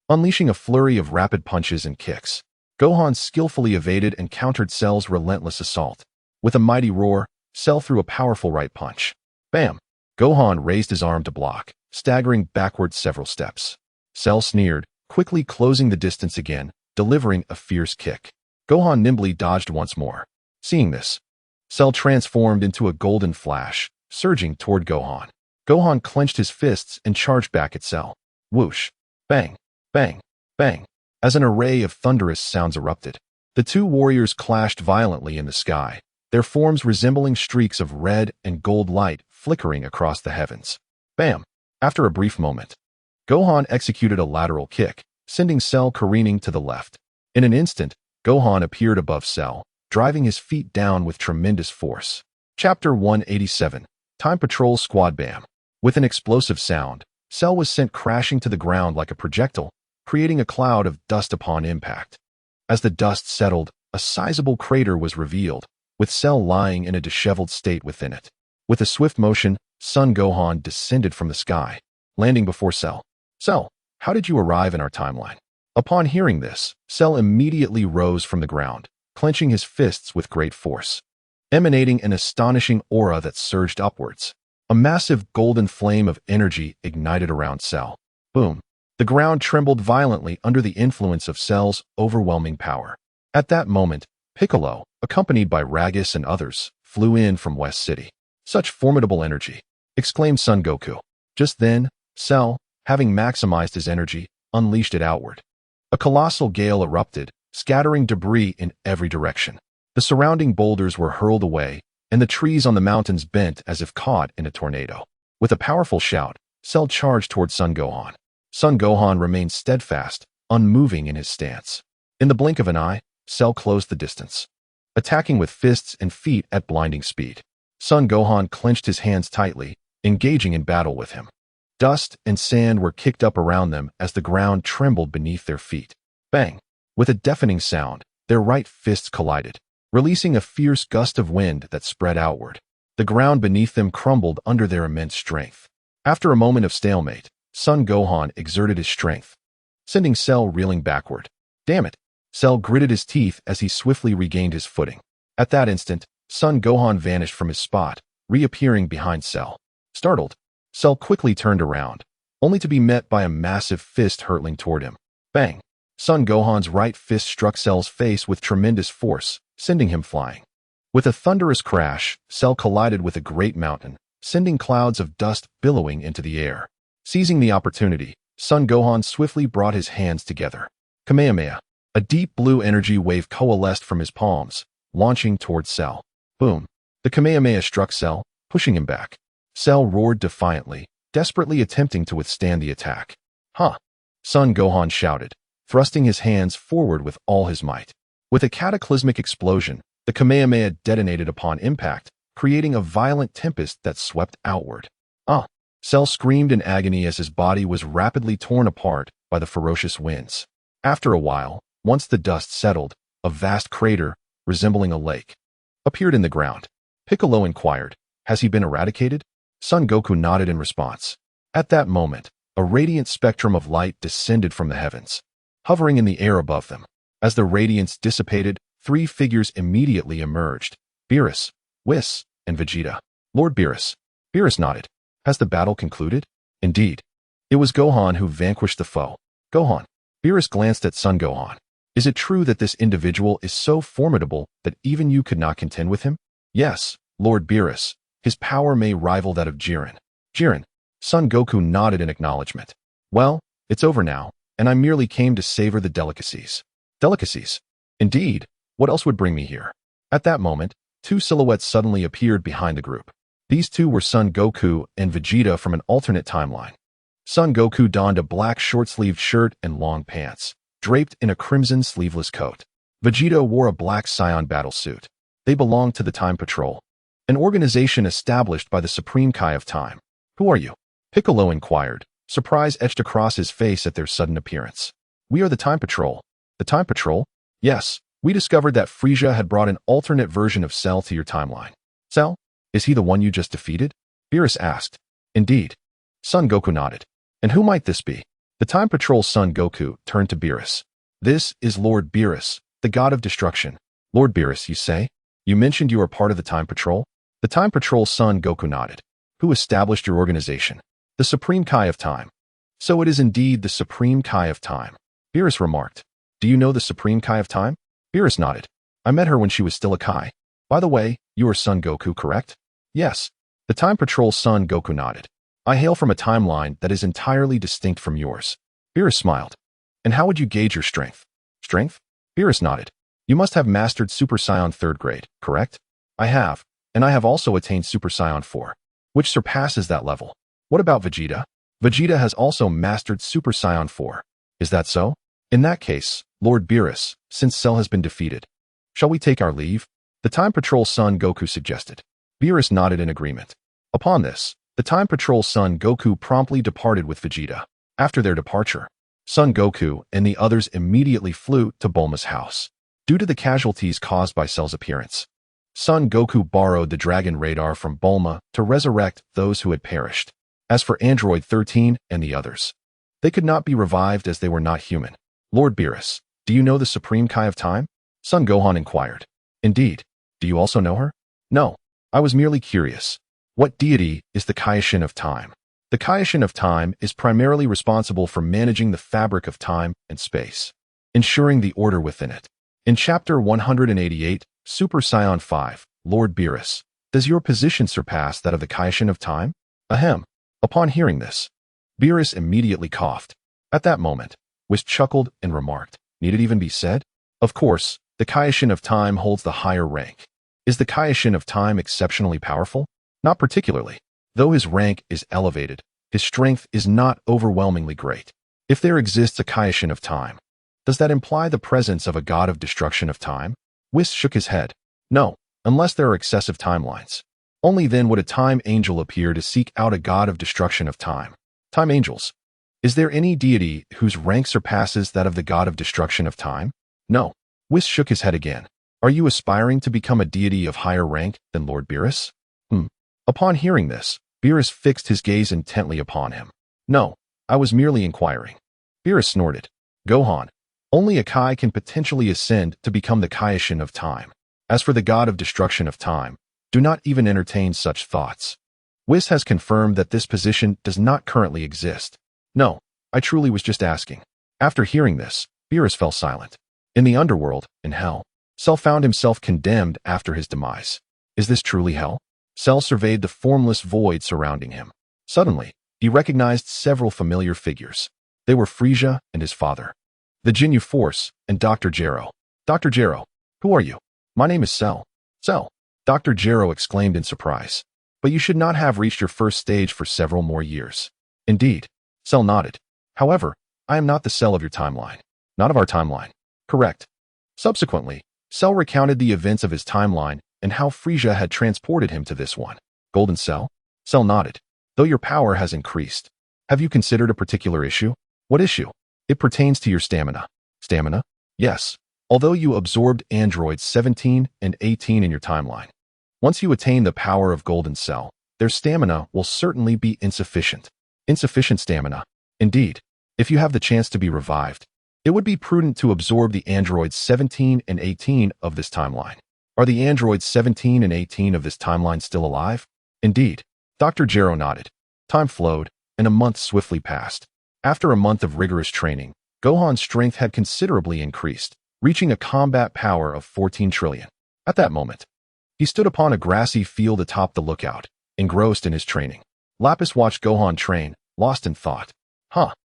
unleashing a flurry of rapid punches and kicks. Gohan skillfully evaded and countered Cell's relentless assault. With a mighty roar, Cell threw a powerful right punch. Bam! Gohan raised his arm to block, staggering backward several steps. Cell sneered, quickly closing the distance again, delivering a fierce kick. Gohan nimbly dodged once more. Seeing this, Cell transformed into a golden flash, surging toward Gohan. Gohan clenched his fists and charged back at Cell. Whoosh! Bang! Bang! Bang! As an array of thunderous sounds erupted, the two warriors clashed violently in the sky, their forms resembling streaks of red and gold light flickering across the heavens. Bam! After a brief moment, Gohan executed a lateral kick, sending Cell careening to the left. In an instant, Gohan appeared above Cell, driving his feet down with tremendous force. Chapter 187, Time Patrol Squad Bam. With an explosive sound, Cell was sent crashing to the ground like a projectile, creating a cloud of dust upon impact. As the dust settled, a sizable crater was revealed, with Cell lying in a disheveled state within it. With a swift motion, Son Gohan descended from the sky, landing before Cell. Cell, how did you arrive in our timeline? Upon hearing this, Cell immediately rose from the ground, clenching his fists with great force, emanating an astonishing aura that surged upwards. A massive golden flame of energy ignited around Cell. Boom! The ground trembled violently under the influence of Cell's overwhelming power. At that moment, Piccolo, accompanied by Ragus and others, flew in from West City. Such formidable energy! Exclaimed Son Goku. Just then, Cell, having maximized his energy, unleashed it outward. A colossal gale erupted, scattering debris in every direction. The surrounding boulders were hurled away, and the trees on the mountains bent as if caught in a tornado. With a powerful shout, Cell charged toward Son Gohan. Son Gohan remained steadfast, unmoving in his stance. In the blink of an eye, Cell closed the distance, attacking with fists and feet at blinding speed. Son Gohan clenched his hands tightly, engaging in battle with him. Dust and sand were kicked up around them as the ground trembled beneath their feet. Bang! With a deafening sound, their right fists collided, releasing a fierce gust of wind that spread outward. The ground beneath them crumbled under their immense strength. After a moment of stalemate, Son Gohan exerted his strength, sending Cell reeling backward. Damn it! Cell gritted his teeth as he swiftly regained his footing. At that instant, Son Gohan vanished from his spot, reappearing behind Cell. Startled, Cell quickly turned around, only to be met by a massive fist hurtling toward him. Bang! Son Gohan's right fist struck Cell's face with tremendous force, sending him flying. With a thunderous crash, Cell collided with a great mountain, sending clouds of dust billowing into the air. Seizing the opportunity, Son Gohan swiftly brought his hands together. Kamehameha! A deep blue energy wave coalesced from his palms, launching towards Cell. Boom! The Kamehameha struck Cell, pushing him back. Cell roared defiantly, desperately attempting to withstand the attack. Huh! Son Gohan shouted, thrusting his hands forward with all his might. With a cataclysmic explosion, the Kamehameha detonated upon impact, creating a violent tempest that swept outward. Cell screamed in agony as his body was rapidly torn apart by the ferocious winds. After a while, once the dust settled, a vast crater, resembling a lake, appeared in the ground. Piccolo inquired, "Has he been eradicated?" Son Goku nodded in response. At that moment, a radiant spectrum of light descended from the heavens, hovering in the air above them. As the radiance dissipated, three figures immediately emerged: Beerus, Whis, and Vegeta. Lord Beerus. Beerus nodded. Has the battle concluded? Indeed. It was Gohan who vanquished the foe. Gohan. Beerus glanced at Son Gohan. Is it true that this individual is so formidable that even you could not contend with him? Yes, Lord Beerus. His power may rival that of Jiren. Jiren. Son Goku nodded in acknowledgement. Well, it's over now, and I merely came to savor the delicacies. Delicacies? Indeed. What else would bring me here? At that moment, two silhouettes suddenly appeared behind the group. These two were Son Goku and Vegeta from an alternate timeline. Son Goku donned a black short-sleeved shirt and long pants, draped in a crimson sleeveless coat. Vegeta wore a black Saiyan battle suit. They belonged to the Time Patrol, an organization established by the Supreme Kai of Time. Who are you? Piccolo inquired, surprise etched across his face at their sudden appearance. We are the Time Patrol. The Time Patrol? Yes, we discovered that Frieza had brought an alternate version of Cell to your timeline. Cell? Is he the one you just defeated? Beerus asked. Indeed. Son Goku nodded. And who might this be? The Time Patrol. Son Goku turned to Beerus. This is Lord Beerus, the god of destruction. Lord Beerus, you say? You mentioned you are part of the Time Patrol? The Time Patrol. Son Goku nodded. Who established your organization? The Supreme Kai of Time. So it is indeed the Supreme Kai of Time. Beerus remarked. Do you know the Supreme Kai of Time? Beerus nodded. I met her when she was still a Kai. By the way, you are Son Goku, correct? Yes. The Time Patrol. Son Goku nodded. I hail from a timeline that is entirely distinct from yours. Beerus smiled. And how would you gauge your strength? Strength? Beerus nodded. You must have mastered Super Saiyan 3rd grade, correct? I have, and I have also attained Super Saiyan 4, which surpasses that level. What about Vegeta? Vegeta has also mastered Super Saiyan 4. Is that so? In that case, Lord Beerus, since Cell has been defeated, shall we take our leave? The Time Patrol Son Goku suggested. Beerus nodded in agreement. Upon this, the Time Patrol Son Goku promptly departed with Vegeta. After their departure, Son Goku and the others immediately flew to Bulma's house. Due to the casualties caused by Cell's appearance, Son Goku borrowed the Dragon Radar from Bulma to resurrect those who had perished. As for Android 13 and the others, they could not be revived as they were not human. Lord Beerus, do you know the Supreme Kai of Time? Son Gohan inquired. Indeed. Do you also know her? No. I was merely curious. What deity is the Kaioshin of Time? The Kaioshin of Time is primarily responsible for managing the fabric of time and space, ensuring the order within it. In Chapter 188, Super Saiyan 5, Lord Beerus, does your position surpass that of the Kaioshin of Time? Ahem. Upon hearing this, Beerus immediately coughed. At that moment, Whis chuckled and remarked, need it even be said? Of course, the Kaioshin of Time holds the higher rank. Is the Kaioshin of Time exceptionally powerful? Not particularly. Though his rank is elevated, his strength is not overwhelmingly great. If there exists a Kaioshin of Time, does that imply the presence of a god of destruction of time? Whis shook his head. No, unless there are excessive timelines. Only then would a time angel appear to seek out a god of destruction of time. Time angels. Is there any deity whose rank surpasses that of the god of destruction of time? No. Whis shook his head again. Are you aspiring to become a deity of higher rank than Lord Beerus? Upon hearing this, Beerus fixed his gaze intently upon him. No, I was merely inquiring. Beerus snorted. Gohan, only a Kai can potentially ascend to become the Kaioshin of Time. As for the god of destruction of time, do not even entertain such thoughts. Whis has confirmed that this position does not currently exist. No, I truly was just asking. After hearing this, Beerus fell silent. In the underworld, in hell, Cell found himself condemned after his demise. Is this truly hell? Cell surveyed the formless void surrounding him. Suddenly, he recognized several familiar figures. They were Frieza and his father, the Ginyu Force, and Dr. Gero. Dr. Gero, who are you? My name is Cell. Cell, Dr. Gero exclaimed in surprise. But you should not have reached your first stage for several more years. Indeed. Cell nodded. However, I am not the Cell of your timeline. Not of our timeline. Correct. Subsequently, Cell recounted the events of his timeline and how Frieza had transported him to this one. Golden Cell? Cell nodded. Though your power has increased, have you considered a particular issue? What issue? It pertains to your stamina. Stamina? Yes. Although you absorbed androids 17 and 18 in your timeline, once you attain the power of Golden Cell, their stamina will certainly be insufficient. Insufficient stamina. Indeed, if you have the chance to be revived, it would be prudent to absorb the androids 17 and 18 of this timeline. Are the androids 17 and 18 of this timeline still alive? Indeed. Dr. Gero nodded. Time flowed, and a month swiftly passed. After a month of rigorous training, Gohan's strength had considerably increased, reaching a combat power of 14 trillion. At that moment, he stood upon a grassy field atop the lookout, engrossed in his training. Lapis watched Gohan train, lost in thought.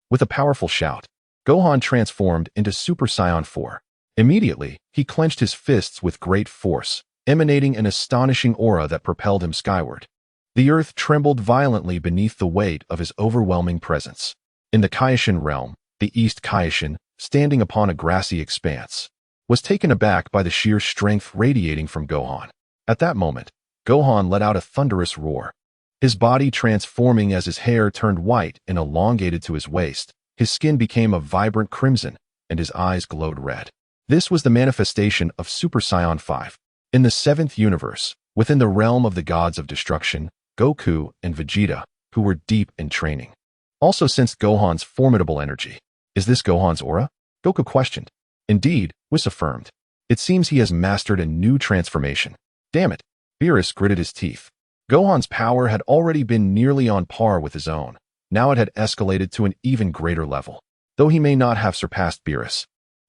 With a powerful shout, Gohan transformed into Super Saiyan 4. Immediately, he clenched his fists with great force, emanating an astonishing aura that propelled him skyward. The earth trembled violently beneath the weight of his overwhelming presence. In the Kaioshin realm, the East Kaioshin, standing upon a grassy expanse, was taken aback by the sheer strength radiating from Gohan. At that moment, Gohan let out a thunderous roar. His body transforming as his hair turned white and elongated to his waist, his skin became a vibrant crimson, and his eyes glowed red. This was the manifestation of Super Saiyan 5. In the 7th universe, within the realm of the gods of destruction, Goku and Vegeta, who were deep in training, also sensed Gohan's formidable energy. Is this Gohan's aura? Goku questioned. Indeed, Whis affirmed. It seems he has mastered a new transformation. Damn it. Beerus gritted his teeth. Gohan's power had already been nearly on par with his own. Now it had escalated to an even greater level. Though he may not have surpassed Beerus,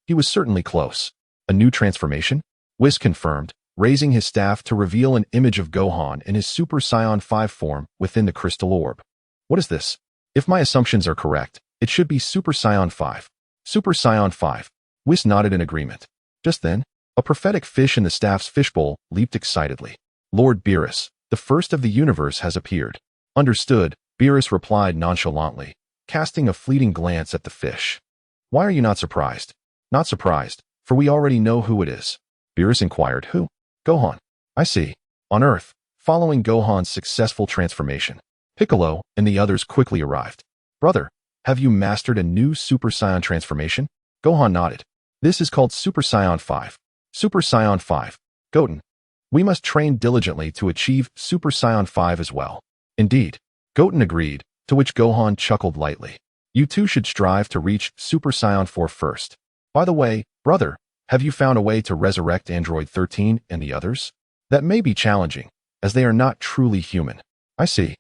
he was certainly close. A new transformation? Whis confirmed, raising his staff to reveal an image of Gohan in his Super Saiyan 5 form within the crystal orb. What is this? If my assumptions are correct, it should be Super Saiyan 5. Super Saiyan 5. Whis nodded in agreement. Just then, a prophetic fish in the staff's fishbowl leaped excitedly. Lord Beerus, the first of the universe has appeared. Understood, Beerus replied nonchalantly, casting a fleeting glance at the fish. Why are you not surprised? Not surprised, for we already know who it is. Beerus inquired. Who? Gohan. I see. On Earth, following Gohan's successful transformation, Piccolo and the others quickly arrived. Brother, have you mastered a new Super Saiyan transformation? Gohan nodded. This is called Super Saiyan 5. Super Saiyan 5. Goten. We must train diligently to achieve Super Saiyan 5 as well. Indeed. Goten agreed, to which Gohan chuckled lightly. You two should strive to reach Super Saiyan 4 first. By the way, brother, have you found a way to resurrect Android 13 and the others? That may be challenging, as they are not truly human. I see.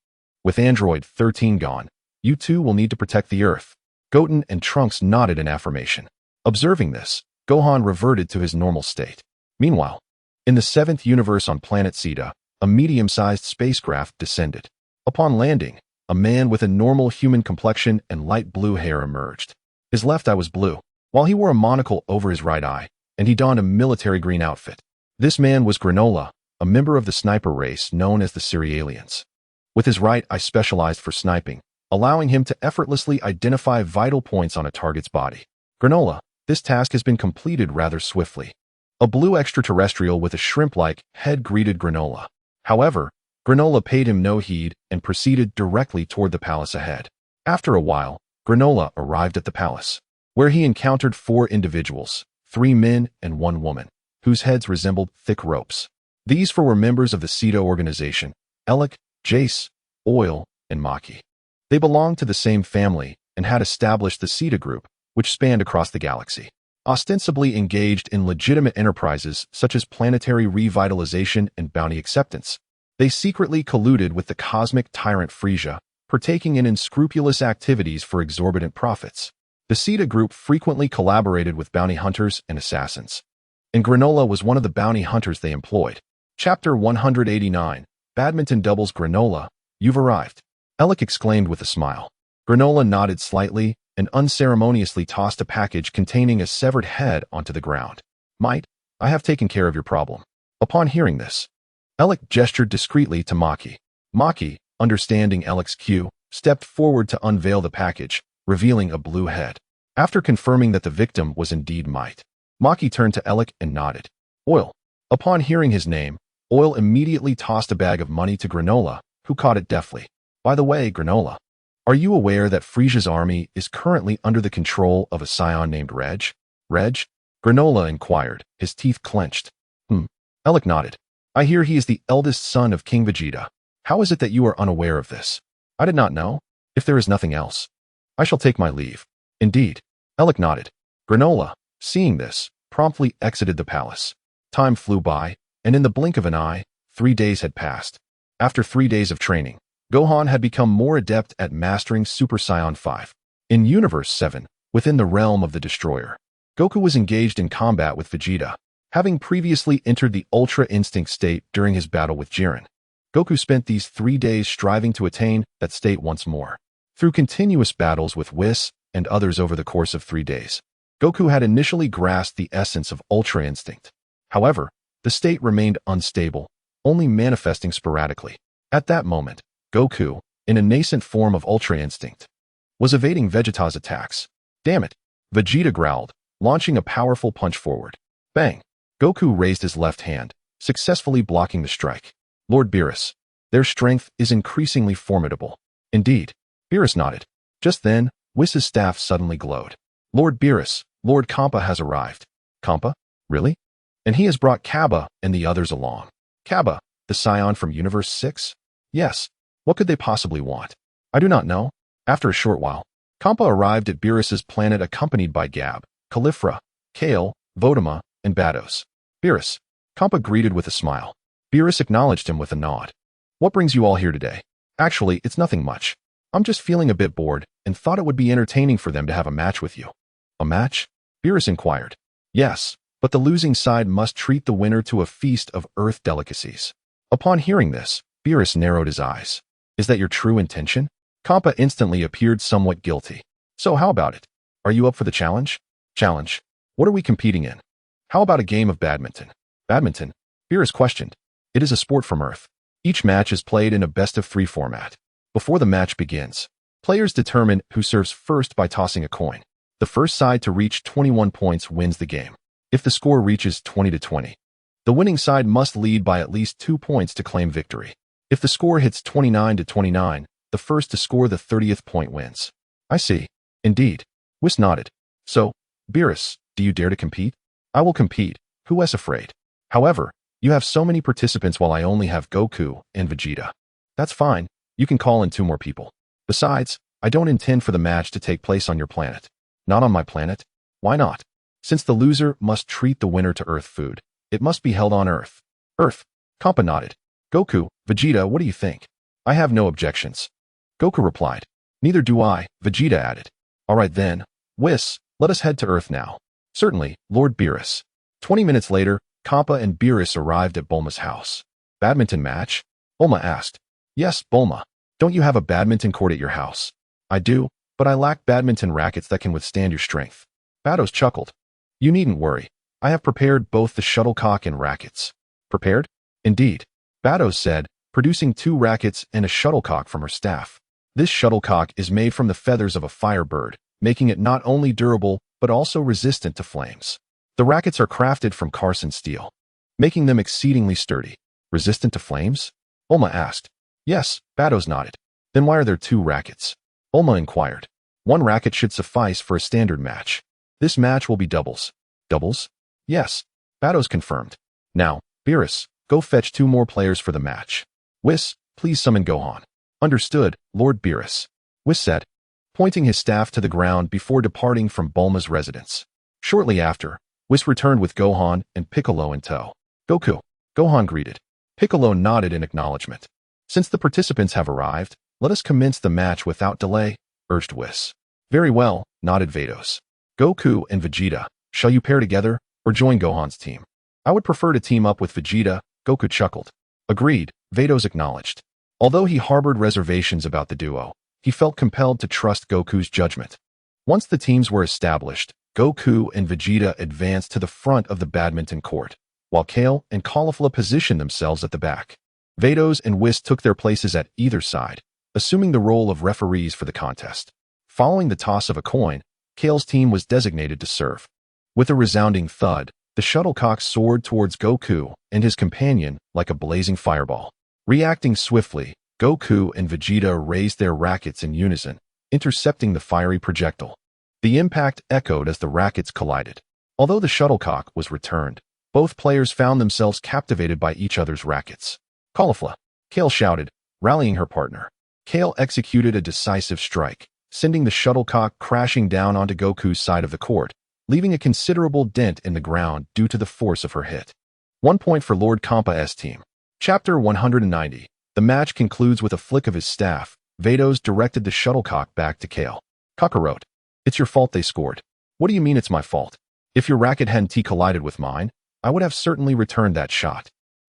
With Android 13 gone, you two will need to protect the Earth. Goten and Trunks nodded in affirmation. Observing this, Gohan reverted to his normal state. Meanwhile, in the 7th universe on planet Zeta, a medium-sized spacecraft descended. Upon landing, a man with a normal human complexion and light blue hair emerged. His left eye was blue, while he wore a monocle over his right eye, and he donned a military green outfit. This man was Granola, a member of the sniper race known as the Cerealians. With his right eye specialized for sniping, allowing him to effortlessly identify vital points on a target's body. Granola, this task has been completed rather swiftly. A blue extraterrestrial with a shrimp-like head greeted Granola. However, Granola paid him no heed and proceeded directly toward the palace ahead. After a while, Granola arrived at the palace, where he encountered 4 individuals, 3 men and 1 woman, whose heads resembled thick ropes. These 4 were members of the Zeta organization, Elec, Jace, Oil, and Maki. They belonged to the same family and had established the Zeta group, which spanned across the galaxy. Ostensibly engaged in legitimate enterprises such as planetary revitalization and bounty acceptance, they secretly colluded with the cosmic tyrant Frisia, partaking in unscrupulous activities for exorbitant profits. The Zeta group frequently collaborated with bounty hunters and assassins, and Granola was one of the bounty hunters they employed. Chapter 189. Badminton Doubles. Granola, you've arrived. Elec exclaimed with a smile. Granola nodded slightly and unceremoniously tossed a package containing a severed head onto the ground. Might, I have taken care of your problem. Upon hearing this, Elec gestured discreetly to Maki. Maki, understanding Elec's cue, stepped forward to unveil the package, revealing a blue head. After confirming that the victim was indeed Might, Maki turned to Elec and nodded. Oil. Upon hearing his name, Oil immediately tossed a bag of money to Granola, who caught it deftly. By the way, Granola, are you aware that Frisia's army is currently under the control of a scion named Reg? Reg? Granola inquired, his teeth clenched. Elec nodded. I hear he is the eldest son of King Vegeta. How is it that you are unaware of this? I did not know. If there is nothing else, I shall take my leave. Indeed. Elec nodded. Granola, seeing this, promptly exited the palace. Time flew by, and in the blink of an eye, 3 days had passed. After 3 days of training, Gohan had become more adept at mastering Super Saiyan 5. In Universe 7, within the realm of the Destroyer, Goku was engaged in combat with Vegeta, having previously entered the Ultra Instinct state during his battle with Jiren. Goku spent these 3 days striving to attain that state once more. Through continuous battles with Whis and others over the course of 3 days, Goku had initially grasped the essence of Ultra Instinct. However, the state remained unstable, only manifesting sporadically. At that moment, Goku, in a nascent form of Ultra Instinct, was evading Vegeta's attacks. Damn it! Vegeta growled, launching a powerful punch forward. Bang! Goku raised his left hand, successfully blocking the strike. Lord Beerus, their strength is increasingly formidable. Indeed. Beerus nodded. Just then, Whis' staff suddenly glowed. Lord Beerus, Lord Kampa has arrived. Kampa? Really? And he has brought Kaba and the others along. Kaba, the scion from Universe 6? Yes. What could they possibly want? I do not know. After a short while, Kampa arrived at Beerus' planet accompanied by Gab, Califra, Kale, Vodama, and Bados. Beerus. Kampa greeted with a smile. Beerus acknowledged him with a nod. What brings you all here today? Actually, it's nothing much. I'm just feeling a bit bored and thought it would be entertaining for them to have a match with you. A match? Beerus inquired. Yes, but the losing side must treat the winner to a feast of earth delicacies. Upon hearing this, Beerus narrowed his eyes. Is that your true intention? Kampa instantly appeared somewhat guilty. So how about it? Are you up for the challenge? Challenge. What are we competing in? How about a game of badminton? Badminton? Beerus questioned. It is a sport from Earth. Each match is played in a best-of-3 format. Before the match begins, players determine who serves first by tossing a coin. The first side to reach 21 points wins the game. If the score reaches 20-20, the winning side must lead by at least 2 points to claim victory. If the score hits 29-29, the first to score the 30th point wins. I see. Indeed. Whis nodded. So, Beerus, do you dare to compete? I will compete. Who is afraid? However, you have so many participants while I only have Goku and Vegeta. That's fine. You can call in 2 more people. Besides, I don't intend for the match to take place on your planet. Not on my planet? Why not? Since the loser must treat the winner to Earth food, it must be held on Earth. Earth. Kampa nodded. Goku, Vegeta, what do you think? I have no objections. Goku replied. Neither do I, Vegeta added. All right then, Whis, let us head to Earth now. Certainly, Lord Beerus. 20 minutes later, Kampa and Beerus arrived at Bulma's house. Badminton match? Bulma asked. Yes, Bulma. Don't you have a badminton court at your house? I do, but I lack badminton rackets that can withstand your strength. Bados chuckled. You needn't worry. I have prepared both the shuttlecock and rackets. Prepared? Indeed. Bados said, producing 2 rackets and a shuttlecock from her staff. This shuttlecock is made from the feathers of a firebird, making it not only durable, but also resistant to flames. The rackets are crafted from Carson steel, making them exceedingly sturdy. Resistant to flames? Bulma asked. Yes, Bados nodded. Then why are there 2 rackets? Bulma inquired. 1 racket should suffice for a standard match. This match will be doubles. Doubles? Yes, Bados confirmed. Now, Beerus, go fetch 2 more players for the match. Whis, please summon Gohan. Understood, Lord Beerus. Whis said, pointing his staff to the ground before departing from Bulma's residence. Shortly after, Whis returned with Gohan and Piccolo in tow. Goku, Gohan greeted. Piccolo nodded in acknowledgement. Since the participants have arrived, let us commence the match without delay, urged Whis. Very well, nodded Vados. Goku and Vegeta, shall you pair together, or join Gohan's team? I would prefer to team up with Vegeta, Goku chuckled. Agreed, Vados acknowledged. Although he harbored reservations about the duo, he felt compelled to trust Goku's judgment. Once the teams were established, Goku and Vegeta advanced to the front of the badminton court, while Kale and Caulifla positioned themselves at the back. Vados and Whis took their places at either side, assuming the role of referees for the contest. Following the toss of a coin, Kale's team was designated to serve. With a resounding thud, the shuttlecock soared towards Goku and his companion like a blazing fireball. Reacting swiftly, Goku and Vegeta raised their rackets in unison, intercepting the fiery projectile. The impact echoed as the rackets collided. Although the shuttlecock was returned, both players found themselves captivated by each other's rackets. Caulifla, Kale shouted, rallying her partner. Kale executed a decisive strike, sending the shuttlecock crashing down onto Goku's side of the court, leaving a considerable dent in the ground due to the force of her hit. 1 point for Lord Kampa's team. Chapter 190. The match concludes with a flick of his staff. Vados directed the shuttlecock back to Kale. Kakarot. It's your fault they scored. What do you mean it's my fault? If your racket hadn't collided with mine, I would have certainly returned that shot.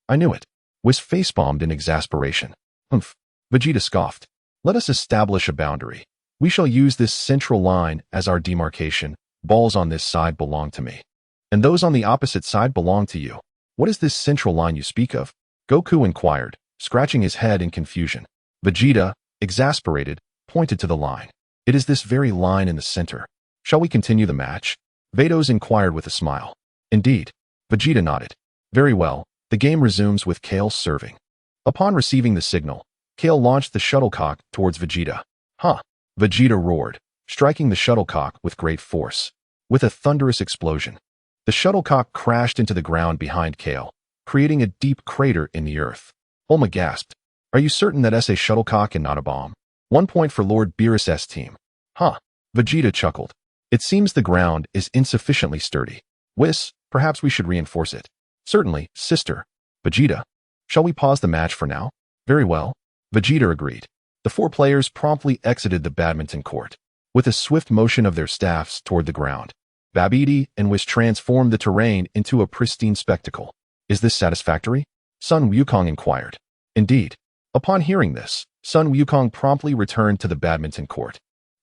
I knew it. Whis facepalmed in exasperation. Humph. Vegeta scoffed. Let us establish a boundary. We shall use this central line as our demarcation. Balls on this side belong to me, and those on the opposite side belong to you. What is this central line you speak of? Goku inquired, scratching his head in confusion. Vegeta, exasperated, pointed to the line. It is this very line in the center. Shall we continue the match? Vados inquired with a smile. Indeed. Vegeta nodded. Very well, the game resumes with Kale serving. Upon receiving the signal, Kale launched the shuttlecock towards Vegeta. Huh! Vegeta roared, striking the shuttlecock with great force. With a thunderous explosion, the shuttlecock crashed into the ground behind Kale, creating a deep crater in the earth. Bulma gasped. Are you certain that it's a shuttlecock and not a bomb? 1 point for Lord Beerus' team. Huh. Vegeta chuckled. It seems the ground is insufficiently sturdy. Whis, perhaps we should reinforce it. Certainly, sister. Vegeta. Shall we pause the match for now? Very well. Vegeta agreed. The 4 players promptly exited the badminton court, with a swift motion of their staffs toward the ground. Babidi and Whis transformed the terrain into a pristine spectacle. Is this satisfactory? Son Wukong inquired. Indeed. Upon hearing this, Son Wukong promptly returned to the badminton court.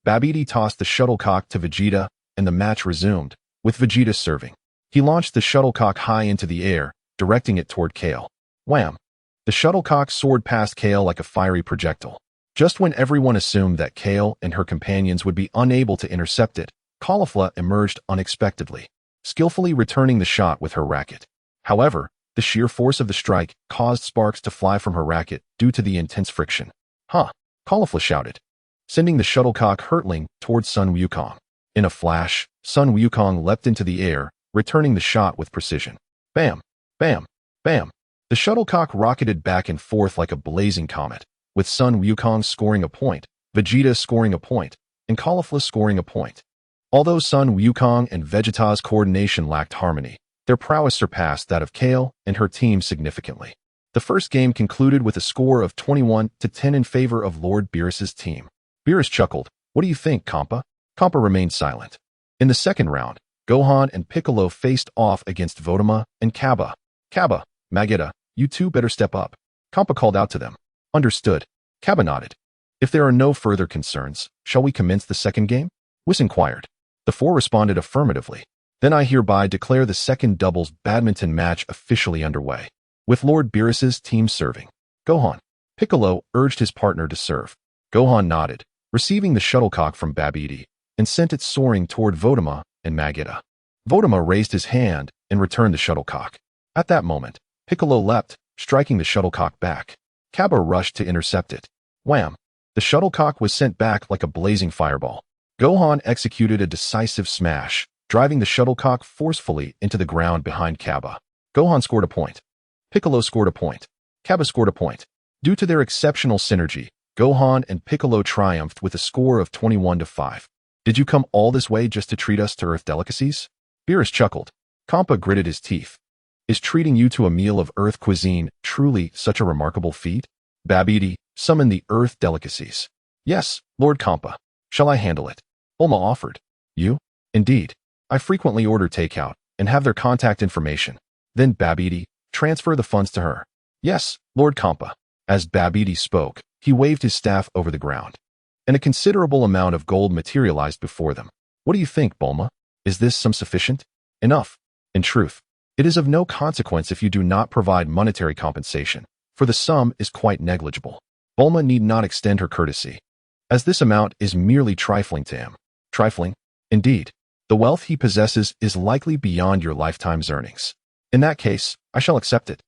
Babidi tossed the shuttlecock to Vegeta, and the match resumed, with Vegeta serving. He launched the shuttlecock high into the air, directing it toward Kale. Wham! The shuttlecock soared past Kale like a fiery projectile. Just when everyone assumed that Kale and her companions would be unable to intercept it, Caulifla emerged unexpectedly, skillfully returning the shot with her racket. However, the sheer force of the strike caused sparks to fly from her racket due to the intense friction. Huh, Caulifla shouted, sending the shuttlecock hurtling towards Sun Wukong. In a flash, Sun Wukong leapt into the air, returning the shot with precision. Bam! Bam! Bam! The shuttlecock rocketed back and forth like a blazing comet, with Sun Wukong scoring a point, Vegeta scoring a point, and Caulifla scoring a point. Although Sun Wukong and Vegeta's coordination lacked harmony, their prowess surpassed that of Kale and her team significantly. The first game concluded with a score of 21-10 in favor of Lord Beerus's team. Beerus chuckled. What do you think, Kampa? Kampa remained silent. In the second round, Gohan and Piccolo faced off against Vodama and Kaba. Kaba, Magetta, you two better step up. Kampa called out to them. Understood. Kaba nodded. If there are no further concerns, shall we commence the second game? Whis inquired. The four responded affirmatively. Then I hereby declare the second doubles badminton match officially underway, with Lord Beerus's team serving. Gohan. Piccolo urged his partner to serve. Gohan nodded, receiving the shuttlecock from Babidi, and sent it soaring toward Vodama and Magetta. Vodama raised his hand and returned the shuttlecock. At that moment, Piccolo leapt, striking the shuttlecock back. Kaba rushed to intercept it. Wham! The shuttlecock was sent back like a blazing fireball. Gohan executed a decisive smash, driving the shuttlecock forcefully into the ground behind Kaba. Gohan scored a point. Piccolo scored a point. Kaba scored a point. Due to their exceptional synergy, Gohan and Piccolo triumphed with a score of 21-5. Did you come all this way just to treat us to Earth delicacies? Beerus chuckled. Kampa gritted his teeth. Is treating you to a meal of Earth cuisine truly such a remarkable feat? Babidi, summon the Earth delicacies. Yes, Lord Kampa. Shall I handle it? Bulma offered. You? Indeed. I frequently order takeout and have their contact information. Then Babidi, transfer the funds to her. Yes, Lord Kampa. As Babidi spoke, he waved his staff over the ground, and a considerable amount of gold materialized before them. What do you think, Bulma? Is this sum sufficient? Enough. In truth, it is of no consequence if you do not provide monetary compensation, for the sum is quite negligible. Bulma need not extend her courtesy, as this amount is merely trifling to him. Trifling? Indeed. The wealth he possesses is likely beyond your lifetime's earnings. In that case, I shall accept it.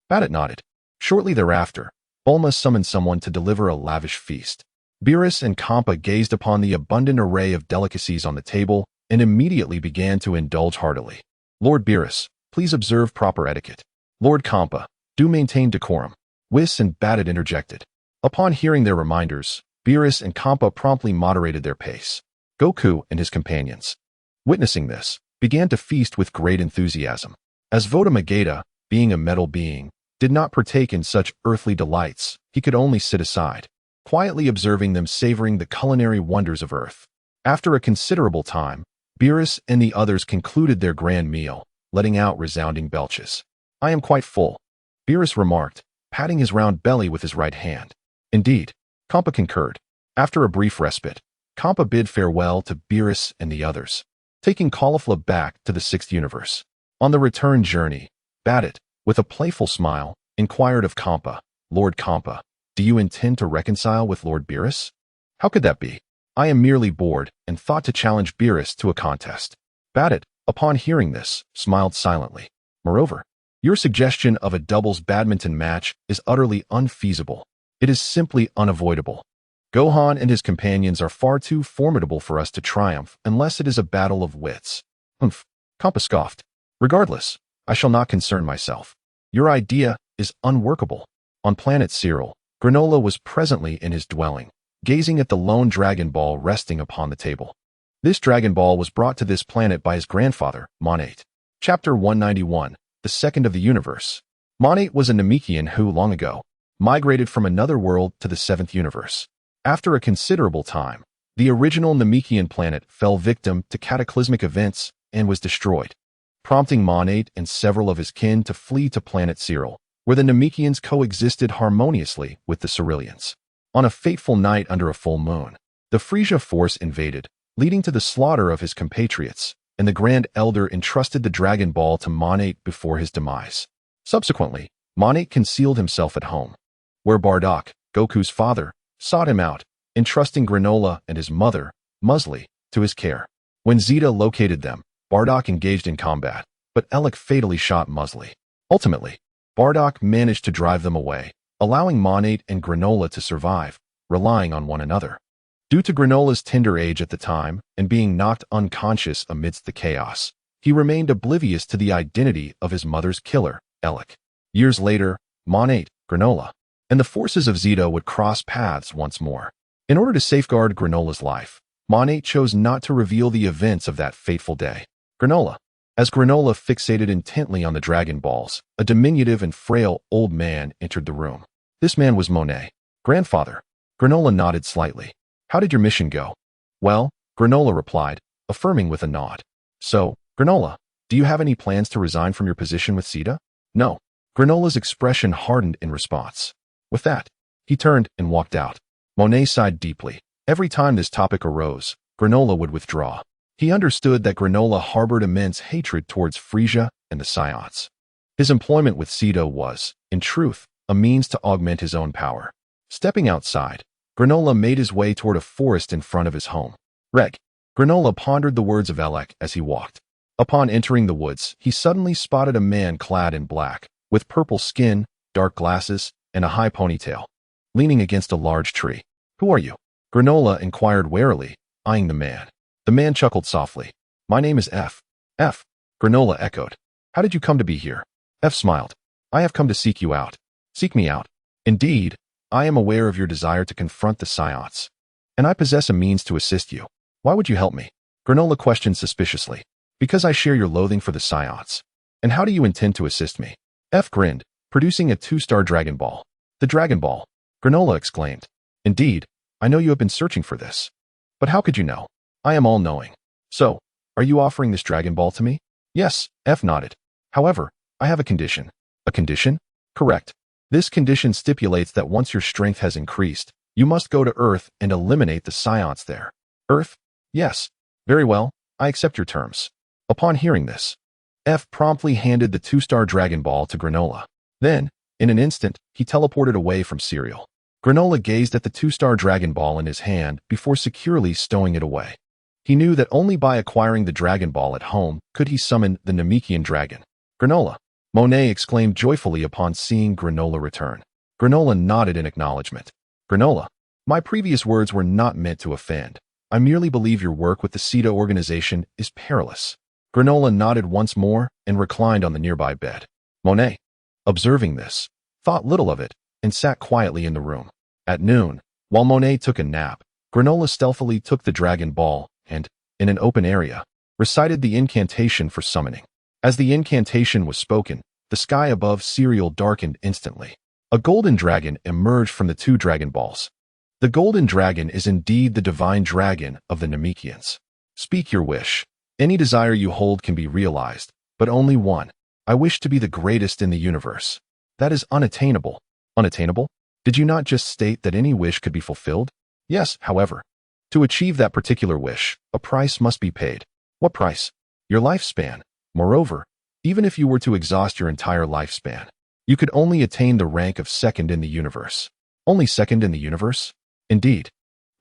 Badit nodded. Shortly thereafter, Bulma summoned someone to deliver a lavish feast. Beerus and Kampa gazed upon the abundant array of delicacies on the table and immediately began to indulge heartily. Lord Beerus, please observe proper etiquette. Lord Kampa, do maintain decorum. Whis and Badit interjected. Upon hearing their reminders, Beerus and Kampa promptly moderated their pace. Goku and his companions, witnessing this, began to feast with great enthusiasm. As Vodama Gata, being a metal being, did not partake in such earthly delights, he could only sit aside, quietly observing them savoring the culinary wonders of Earth. After a considerable time, Beerus and the others concluded their grand meal, letting out resounding belches. I am quite full, Beerus remarked, patting his round belly with his right hand. Indeed, Kampa concurred. After a brief respite, Kampa bid farewell to Beerus and the others, taking Caulifla back to the sixth universe. On the return journey, Badit, with a playful smile, inquired of Kampa, Lord Kampa, do you intend to reconcile with Lord Beerus? How could that be? I am merely bored and thought to challenge Beerus to a contest. Badit, upon hearing this, smiled silently. Moreover, your suggestion of a doubles badminton match is utterly unfeasible. It is simply unavoidable. Gohan and his companions are far too formidable for us to triumph unless it is a battle of wits. Humph, Kampa scoffed. Regardless, I shall not concern myself. Your idea is unworkable. On planet Cyril, Granola was presently in his dwelling, gazing at the lone Dragon Ball resting upon the table. This Dragon Ball was brought to this planet by his grandfather, Monate. Chapter 191, the second of the universe. Monate was a Namekian who, long ago, migrated from another world to the seventh universe. After a considerable time, the original Namekian planet fell victim to cataclysmic events and was destroyed, prompting Monate and several of his kin to flee to planet Cyril, where the Namekians coexisted harmoniously with the Ceruleans. On a fateful night under a full moon, the Frisia force invaded, leading to the slaughter of his compatriots, and the Grand Elder entrusted the Dragon Ball to Monate before his demise. Subsequently, Monate concealed himself at home, where Bardock, Goku's father, sought him out, entrusting Granola and his mother, Musli, to his care. When Zeta located them, Bardock engaged in combat, but Elec fatally shot Muesli. Ultimately, Bardock managed to drive them away, allowing Monate and Granola to survive, relying on one another. Due to Granola's tender age at the time and being knocked unconscious amidst the chaos, he remained oblivious to the identity of his mother's killer, Elec. Years later, Monate, Granola, and the forces of Zeta would cross paths once more. In order to safeguard Granola's life, Monate chose not to reveal the events of that fateful day. Granola. As Granola fixated intently on the Dragon Balls, a diminutive and frail old man entered the room. This man was Monet. Grandfather. Granola nodded slightly. How did your mission go? Well, Granola replied, affirming with a nod. So, Granola, do you have any plans to resign from your position with Zeta? No. Granola's expression hardened in response. With that, he turned and walked out. Monet sighed deeply. Every time this topic arose, Granola would withdraw. He understood that Granola harbored immense hatred towards Frisia and the Scionts. His employment with Zeta was, in truth, a means to augment his own power. Stepping outside, Granola made his way toward a forest in front of his home. Granola pondered the words of Elec as he walked. Upon entering the woods, he suddenly spotted a man clad in black, with purple skin, dark glasses, and a high ponytail, leaning against a large tree. Who are you? Granola inquired warily, eyeing the man. The man chuckled softly. My name is F. F. Granola echoed. How did you come to be here? F smiled. I have come to seek you out. Seek me out. Indeed, I am aware of your desire to confront the Scionts, and I possess a means to assist you. Why would you help me? Granola questioned suspiciously. Because I share your loathing for the Scionts. And how do you intend to assist me? F grinned, producing a 2-star Dragon Ball. The Dragon Ball, Granola exclaimed. Indeed, I know you have been searching for this. But how could you know? I am all-knowing. So, are you offering this Dragon Ball to me? Yes, F nodded. However, I have a condition. A condition? Correct. This condition stipulates that once your strength has increased, you must go to Earth and eliminate the Scionts there. Earth? Yes. Very well, I accept your terms. Upon hearing this, F promptly handed the 2-star Dragon Ball to Granola. Then, in an instant, he teleported away from Cereal. Granola gazed at the 2-star Dragon Ball in his hand before securely stowing it away. He knew that only by acquiring the Dragon Ball at home could he summon the Namekian dragon. Granola! Monet exclaimed joyfully upon seeing Granola return. Granola nodded in acknowledgement. Granola, my previous words were not meant to offend. I merely believe your work with the Zeta organization is perilous. Granola nodded once more and reclined on the nearby bed. Monet, observing this, thought little of it and sat quietly in the room. At noon, while Monet took a nap, Granola stealthily took the Dragon Ball and, in an open area, recited the incantation for summoning. As the incantation was spoken, the sky above Cereal darkened instantly. A golden dragon emerged from the 2 Dragon Balls. The golden dragon is indeed the divine dragon of the Namekians. Speak your wish. Any desire you hold can be realized, but only one. I wish to be the greatest in the universe. That is unattainable. Unattainable? Did you not just state that any wish could be fulfilled? Yes, however. To achieve that particular wish, a price must be paid. What price? Your lifespan. Moreover, even if you were to exhaust your entire lifespan, you could only attain the rank of second in the universe. Only second in the universe? Indeed.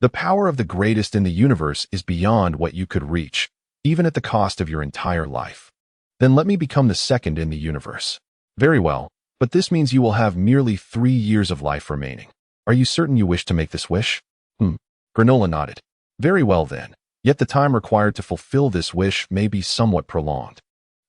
The power of the greatest in the universe is beyond what you could reach, even at the cost of your entire life. Then let me become the second in the universe. Very well, but this means you will have merely 3 years of life remaining. Are you certain you wish to make this wish? Granola nodded. Very well then, yet the time required to fulfill this wish may be somewhat prolonged.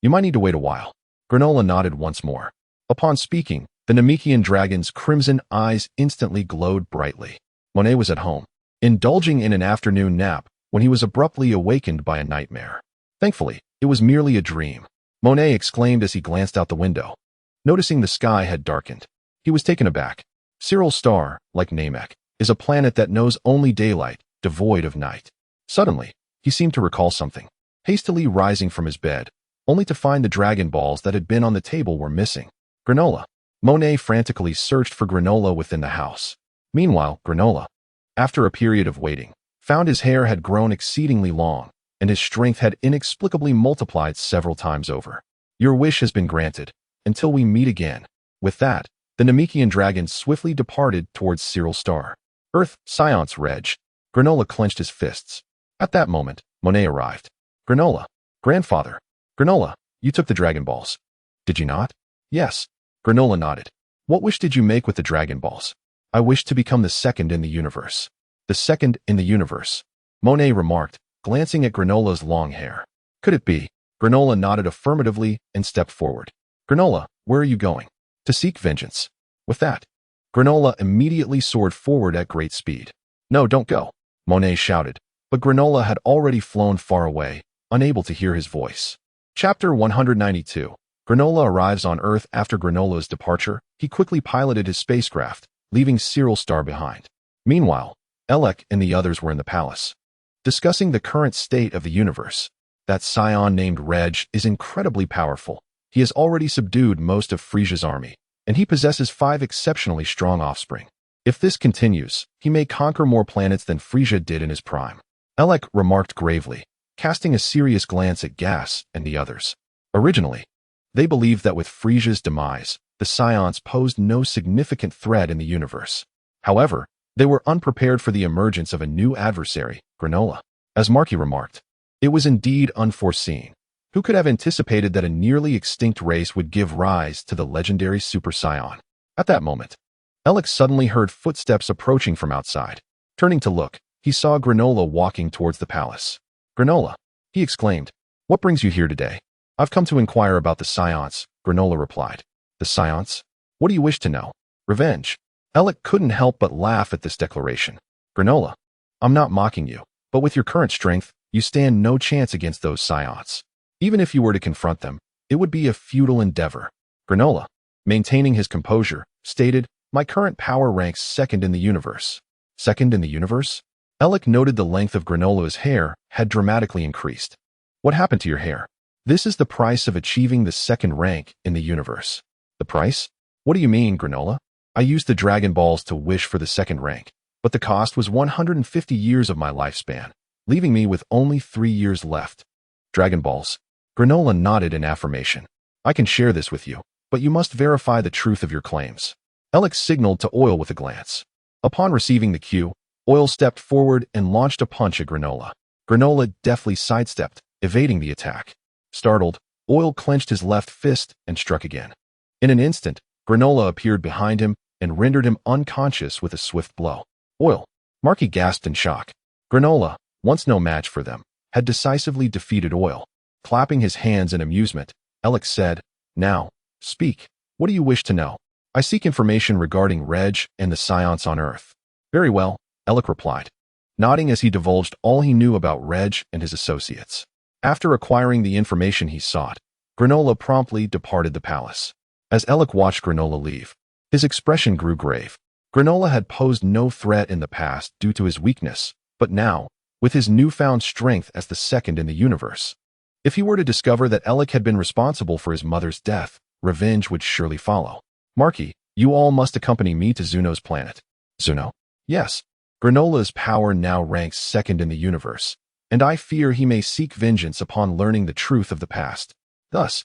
You might need to wait a while. Granola nodded once more. Upon speaking, the Namekian dragon's crimson eyes instantly glowed brightly. Monet was at home, indulging in an afternoon nap, when he was abruptly awakened by a nightmare. Thankfully, it was merely a dream. Monet exclaimed as he glanced out the window. Noticing the sky had darkened, he was taken aback. Cyril's star, like Namek, is a planet that knows only daylight, devoid of night. Suddenly, he seemed to recall something, hastily rising from his bed, only to find the Dragon Balls that had been on the table were missing. Granola. Monet frantically searched for Granola within the house. Meanwhile, Granola, after a period of waiting, found his hair had grown exceedingly long, and his strength had inexplicably multiplied several times over. Your wish has been granted, until we meet again. With that, the Namekian dragon swiftly departed towards Cyril's star. Earth, Scionts, Reg. Granola clenched his fists. At that moment, Monet arrived. Granola. Grandfather. Granola, you took the Dragon Balls. Did you not? Yes. Granola nodded. What wish did you make with the Dragon Balls? I wished to become the second in the universe. The second in the universe, Monet remarked, glancing at Granola's long hair. Could it be? Granola nodded affirmatively and stepped forward. Granola, where are you going? To seek vengeance. With that, Granola immediately soared forward at great speed. No, don't go, Monet shouted, but Granola had already flown far away, unable to hear his voice. Chapter 192. Granola arrives on Earth. After Granola's departure, he quickly piloted his spacecraft, leaving Cyril Star behind. Meanwhile, Elec and the others were in the palace, discussing the current state of the universe. That scion named Reg is incredibly powerful. He has already subdued most of Frisia's army, and he possesses 5 exceptionally strong offspring. If this continues, he may conquer more planets than Frisia did in his prime. Elec remarked gravely, casting a serious glance at Gas and the others. Originally, they believed that with Frisia's demise, the scions posed no significant threat in the universe. However, they were unprepared for the emergence of a new adversary, Granola. As Marky remarked, it was indeed unforeseen. Who could have anticipated that a nearly extinct race would give rise to the legendary Super Scion? At that moment, Elec suddenly heard footsteps approaching from outside. Turning to look, he saw Granola walking towards the palace. Granola, he exclaimed, what brings you here today? I've come to inquire about the scions, Granola replied. The scions? What do you wish to know? Revenge. Elec couldn't help but laugh at this declaration. Granola, I'm not mocking you, but with your current strength, you stand no chance against those scions. Even if you were to confront them, it would be a futile endeavor. Granola, maintaining his composure, stated, my current power ranks second in the universe. Second in the universe? Elec noted the length of Granola's hair had dramatically increased. What happened to your hair? This is the price of achieving the second rank in the universe. The price? What do you mean, Granola? I used the Dragon Balls to wish for the second rank, but the cost was 150 years of my lifespan, leaving me with only 3 years left. Dragon Balls? Granola nodded in affirmation. I can share this with you, but you must verify the truth of your claims. Elec signaled to Oil with a glance. Upon receiving the cue, Oil stepped forward and launched a punch at Granola. Granola deftly sidestepped, evading the attack. Startled, Oil clenched his left fist and struck again. In an instant, Granola appeared behind him and rendered him unconscious with a swift blow. Oil. Marky gasped in shock. Granola, once no match for them, had decisively defeated Oil. Clapping his hands in amusement, Elec said, now, speak. What do you wish to know? I seek information regarding Reg and the scions on Earth. Very well, Elec replied, nodding as he divulged all he knew about Reg and his associates. After acquiring the information he sought, Granola promptly departed the palace. As Elec watched Granola leave, his expression grew grave. Granola had posed no threat in the past due to his weakness, but now, with his newfound strength as the second in the universe, if he were to discover that Elec had been responsible for his mother's death, revenge would surely follow. Marky, you all must accompany me to Zuno's planet. Zuno? Yes. Granola's power now ranks second in the universe, and I fear he may seek vengeance upon learning the truth of the past. Thus,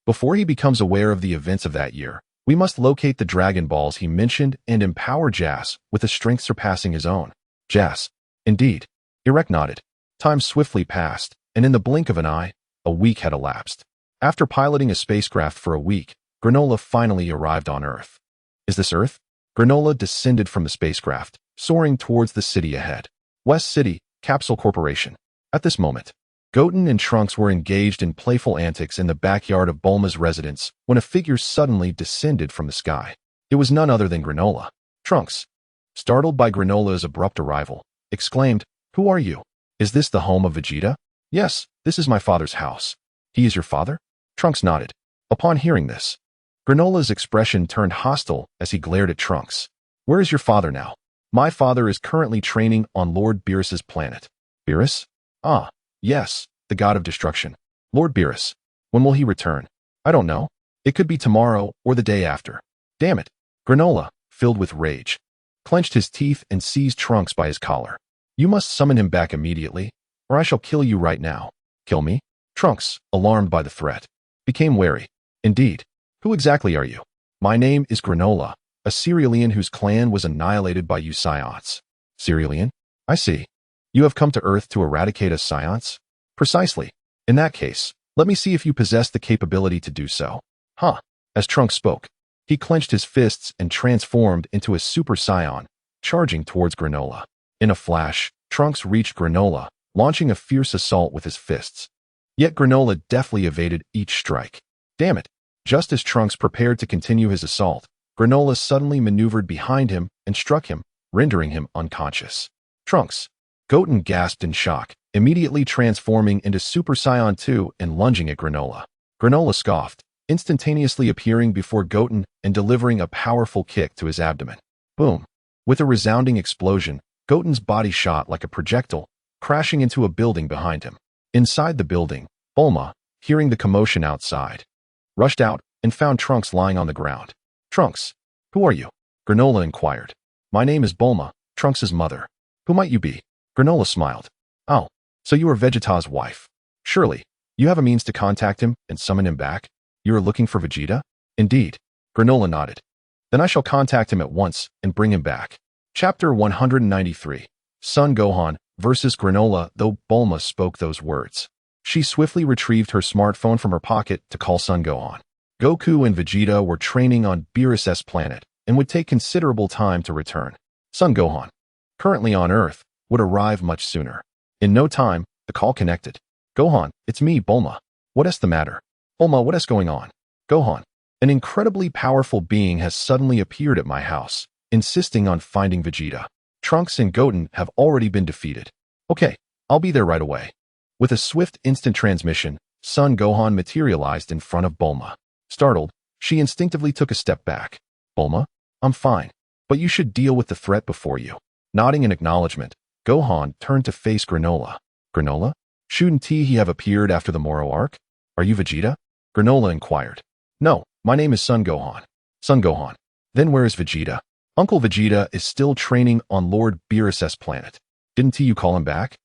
before he becomes aware of the events of that year, we must locate the Dragon Balls he mentioned and empower Jas with a strength surpassing his own. Jas. Indeed. Erect nodded. Time swiftly passed, and in the blink of an eye, a week had elapsed. After piloting a spacecraft for a week, Granola finally arrived on Earth. Is this Earth? Granola descended from the spacecraft, soaring towards the city ahead. West City, Capsule Corporation. At this moment, Goten and Trunks were engaged in playful antics in the backyard of Bulma's residence when a figure suddenly descended from the sky. It was none other than Granola. Trunks, startled by Granola's abrupt arrival, exclaimed, Who are you? Is this the home of Vegeta? Yes, this is my father's house. He is your father? Trunks nodded. Upon hearing this, Granola's expression turned hostile as he glared at Trunks. Where is your father now? My father is currently training on Lord Beerus's planet. Beerus? Ah, yes, the god of destruction. Lord Beerus. When will he return? I don't know. It could be tomorrow or the day after. Damn it. Granola, filled with rage, clenched his teeth and seized Trunks by his collar. You must summon him back immediately, or I shall kill you right now. Kill me? Trunks, alarmed by the threat, became wary. Indeed. Who exactly are you? My name is Granola, a Cerealian whose clan was annihilated by you scions. Cerealian? I see. You have come to Earth to eradicate us scions? Precisely. In that case, let me see if you possess the capability to do so. Huh. As Trunks spoke, he clenched his fists and transformed into a Super Saiyan, charging towards Granola. In a flash, Trunks reached Granola, launching a fierce assault with his fists. Yet Granola deftly evaded each strike. Damn it! Just as Trunks prepared to continue his assault, Granola suddenly maneuvered behind him and struck him, rendering him unconscious. Trunks! Goten gasped in shock, immediately transforming into Super Saiyan 2 and lunging at Granola. Granola scoffed, instantaneously appearing before Goten and delivering a powerful kick to his abdomen. Boom! With a resounding explosion, Goten's body shot like a projectile, crashing into a building behind him. Inside the building, Bulma, hearing the commotion outside, rushed out and found Trunks lying on the ground. Trunks, who are you? Granola inquired. My name is Bulma, Trunks' mother. Who might you be? Granola smiled. Oh, so you are Vegeta's wife. Surely, you have a means to contact him and summon him back? You are looking for Vegeta? Indeed. Granola nodded. Then I shall contact him at once and bring him back. Chapter 193. Son Gohan versus Granola. Though Bulma spoke those words, she swiftly retrieved her smartphone from her pocket to call Son Gohan. Goku and Vegeta were training on Beerus' planet and would take considerable time to return. Son Gohan, currently on Earth, would arrive much sooner. In no time, the call connected. Gohan, it's me, Bulma. What is the matter? Bulma, what is going on? Gohan, an incredibly powerful being has suddenly appeared at my house, insisting on finding Vegeta. Trunks and Goten have already been defeated. Okay, I'll be there right away. With a swift instant transmission, Son Gohan materialized in front of Bulma. Startled, she instinctively took a step back. Bulma, I'm fine, but you should deal with the threat before you. Nodding in acknowledgement, Gohan turned to face Granola. Granola? Shouldn't he have appeared after the Moro arc? Are you Vegeta? Granola inquired. No, my name is Son Gohan. Son Gohan. Then where is Vegeta? Uncle Vegeta is still training on Lord Beerus' planet. Didn't you call him back?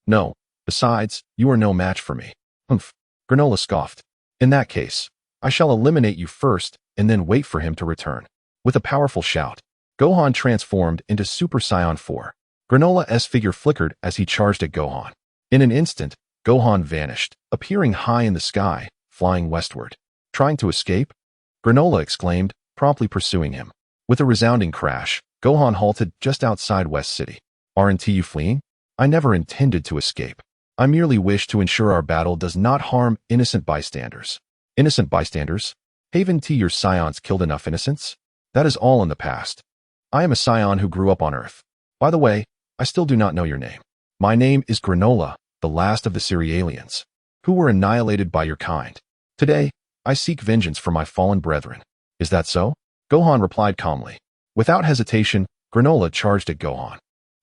No. Besides, you are no match for me. Humph. Granola scoffed. In that case, I shall eliminate you first and then wait for him to return. With a powerful shout, Gohan transformed into Super Saiyan 4. Granola's figure flickered as he charged at Gohan. In an instant, Gohan vanished, appearing high in the sky, flying westward. Trying to escape? Granola exclaimed, promptly pursuing him. With a resounding crash, Gohan halted just outside West City. Aren't you fleeing? I never intended to escape. I merely wish to ensure our battle does not harm innocent bystanders. Innocent bystanders? Haven't your Saiyans killed enough innocents? That is all in the past. I am a Saiyan who grew up on Earth. By the way, I still do not know your name. My name is Granola, the last of the Cerealians, who were annihilated by your kind. Today, I seek vengeance for my fallen brethren. Is that so? Gohan replied calmly. Without hesitation, Granola charged at Gohan.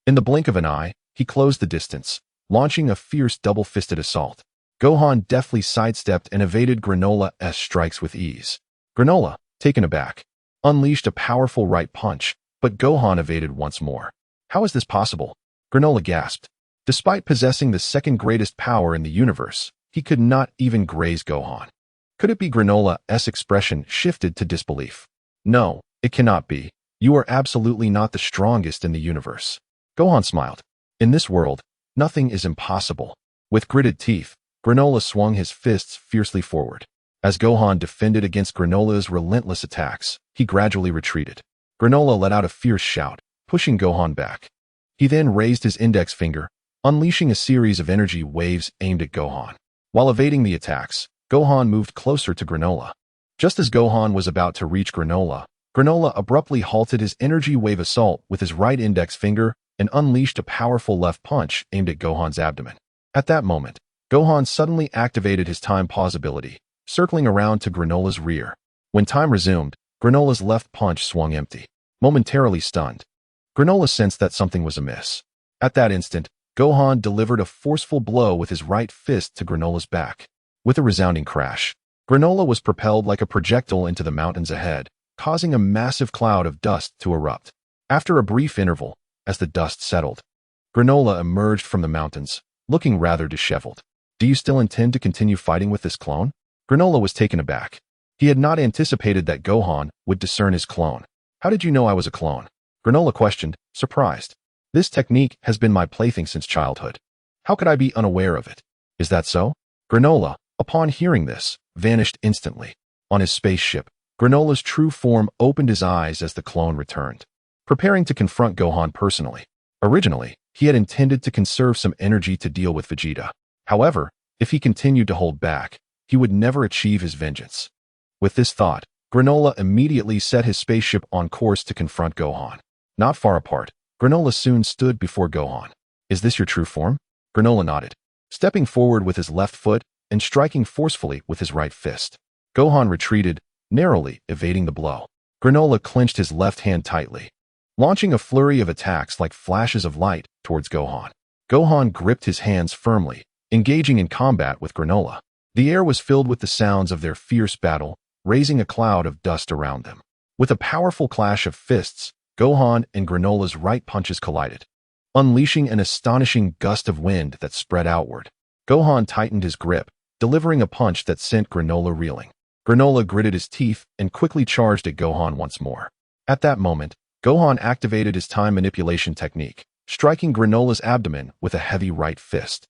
In the blink of an eye, he closed the distance, launching a fierce double-fisted assault. Gohan deftly sidestepped and evaded Granola's strikes with ease. Granola, taken aback, unleashed a powerful right punch, but Gohan evaded once more. How is this possible? Granola gasped. Despite possessing the second greatest power in the universe, he could not even graze Gohan. Could it be? Granola's expression shifted to disbelief. No, it cannot be. You are absolutely not the strongest in the universe. Gohan smiled. In this world, nothing is impossible. With gritted teeth, Granola swung his fists fiercely forward. As Gohan defended against Granola's relentless attacks, he gradually retreated. Granola let out a fierce shout, pushing Gohan back. He then raised his index finger, unleashing a series of energy waves aimed at Gohan. While evading the attacks, Gohan moved closer to Granola. Just as Gohan was about to reach Granola, Granola abruptly halted his energy wave assault with his right index finger and unleashed a powerful left punch aimed at Gohan's abdomen. At that moment, Gohan suddenly activated his time pause ability, circling around to Granola's rear. When time resumed, Granola's left punch swung empty. Momentarily stunned, Granola sensed that something was amiss. At that instant, Gohan delivered a forceful blow with his right fist to Granola's back. With a resounding crash, Granola was propelled like a projectile into the mountains ahead, causing a massive cloud of dust to erupt. After a brief interval, as the dust settled, Granola emerged from the mountains, looking rather disheveled. Do you still intend to continue fighting with this clone? Granola was taken aback. He had not anticipated that Gohan would discern his clone. How did you know I was a clone? Granola questioned, surprised. This technique has been my plaything since childhood. How could I be unaware of it? Is that so? Granola, upon hearing this, vanished instantly. On his spaceship, Granola's true form opened his eyes as the clone returned, preparing to confront Gohan personally. Originally, he had intended to conserve some energy to deal with Vegeta. However, if he continued to hold back, he would never achieve his vengeance. With this thought, Granola immediately set his spaceship on course to confront Gohan. Not far apart, Granola soon stood before Gohan. "Is this your true form?" Granola nodded, stepping forward with his left foot and striking forcefully with his right fist. Gohan retreated, narrowly evading the blow. Granola clenched his left hand tightly, launching a flurry of attacks like flashes of light towards Gohan. Gohan gripped his hands firmly, engaging in combat with Granola. The air was filled with the sounds of their fierce battle, raising a cloud of dust around them. With a powerful clash of fists, Gohan and Granola's right punches collided, unleashing an astonishing gust of wind that spread outward. Gohan tightened his grip, delivering a punch that sent Granola reeling. Granola gritted his teeth and quickly charged at Gohan once more. At that moment, Gohan activated his time manipulation technique, striking Granola's abdomen with a heavy right fist.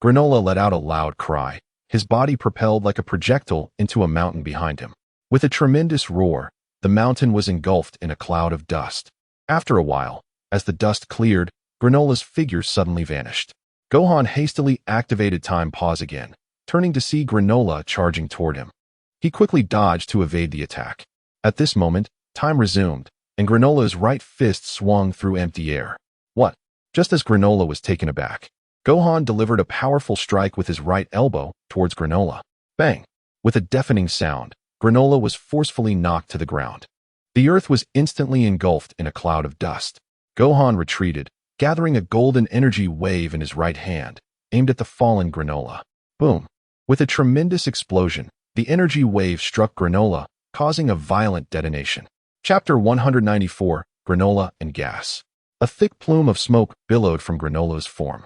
Granola let out a loud cry, his body propelled like a projectile into a mountain behind him. With a tremendous roar, the mountain was engulfed in a cloud of dust. After a while, as the dust cleared, Granola's figure suddenly vanished. Gohan hastily activated time pause again, turning to see Granola charging toward him. He quickly dodged to evade the attack. At this moment, time resumed, and Granola's right fist swung through empty air. What? Just as Granola was taken aback, Gohan delivered a powerful strike with his right elbow towards Granola. Bang! With a deafening sound, Granola was forcefully knocked to the ground. The earth was instantly engulfed in a cloud of dust. Gohan retreated, gathering a golden energy wave in his right hand, aimed at the fallen Granola. Boom! With a tremendous explosion, the energy wave struck Granola, causing a violent detonation. Chapter 194, Granola and Gas. A thick plume of smoke billowed from Granola's form.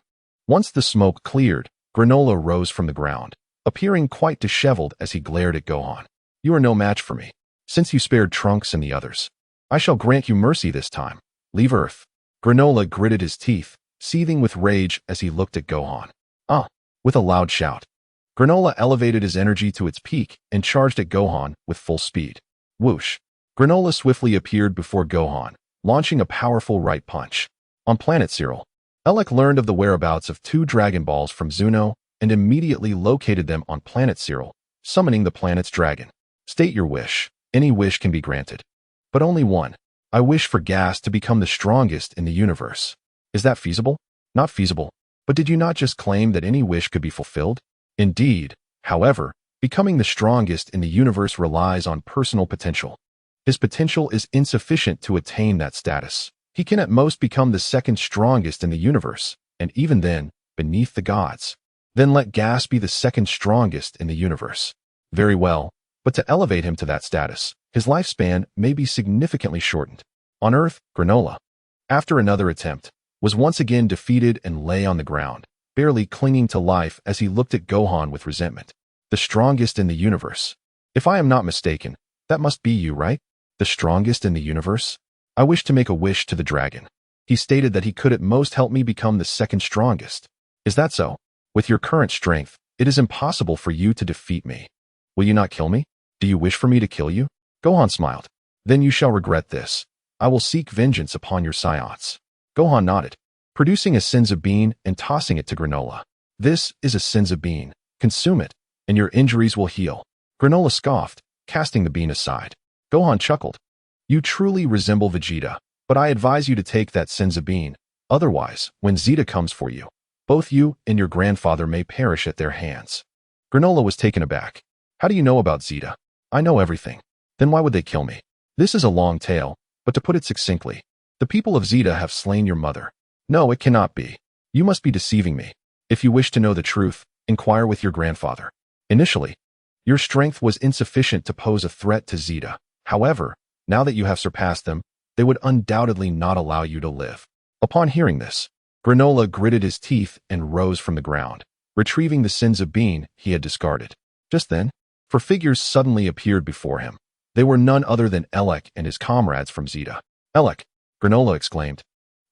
Once the smoke cleared, Granola rose from the ground, appearing quite disheveled as he glared at Gohan. "You are no match for me. Since you spared Trunks and the others, I shall grant you mercy this time. Leave Earth." Granola gritted his teeth, seething with rage as he looked at Gohan. "Ah!" With a loud shout, Granola elevated his energy to its peak and charged at Gohan with full speed. Whoosh! Granola swiftly appeared before Gohan, launching a powerful right punch. On planet Cyril, Elec learned of the whereabouts of 2 Dragon Balls from Zuno and immediately located them on planet Cyril, summoning the planet's dragon. "State your wish. Any wish can be granted. But only one. I wish for Gas to become the strongest in the universe." "Is that feasible?" "Not feasible. But did you not just claim that any wish could be fulfilled?" "Indeed. However, becoming the strongest in the universe relies on personal potential. His potential is insufficient to attain that status. He can at most become the second strongest in the universe, and even then, beneath the gods. Then let Gas be the second strongest in the universe." "Very well, but to elevate him to that status, his lifespan may be significantly shortened." On Earth, Granola, after another attempt, was once again defeated and lay on the ground, barely clinging to life as he looked at Gohan with resentment. "The strongest in the universe. If I am not mistaken, that must be you, right? The strongest in the universe? I wish to make a wish to the dragon. He stated that he could at most help me become the second strongest. Is that so? With your current strength, it is impossible for you to defeat me. Will you not kill me? Do you wish for me to kill you?" Gohan smiled. "Then you shall regret this. I will seek vengeance upon your science." Gohan nodded, producing a Senzu bean and tossing it to Granola. "This is a Senzu bean. Consume it, and your injuries will heal." Granola scoffed, casting the bean aside. Gohan chuckled. "You truly resemble Vegeta, but I advise you to take that Senzu bean. Otherwise, when Zeta comes for you, both you and your grandfather may perish at their hands." Granola was taken aback. "How do you know about Zeta?" "I know everything." "Then why would they kill me?" "This is a long tale, but to put it succinctly, the people of Zeta have slain your mother." "No, it cannot be. You must be deceiving me. If you wish to know the truth, inquire with your grandfather. Initially, your strength was insufficient to pose a threat to Zeta. However, now that you have surpassed them, they would undoubtedly not allow you to live." Upon hearing this, Granola gritted his teeth and rose from the ground, retrieving the Senzu bean he had discarded. Just then, 4 figures suddenly appeared before him. They were none other than Elec and his comrades from Zeta. "Elec!" Granola exclaimed,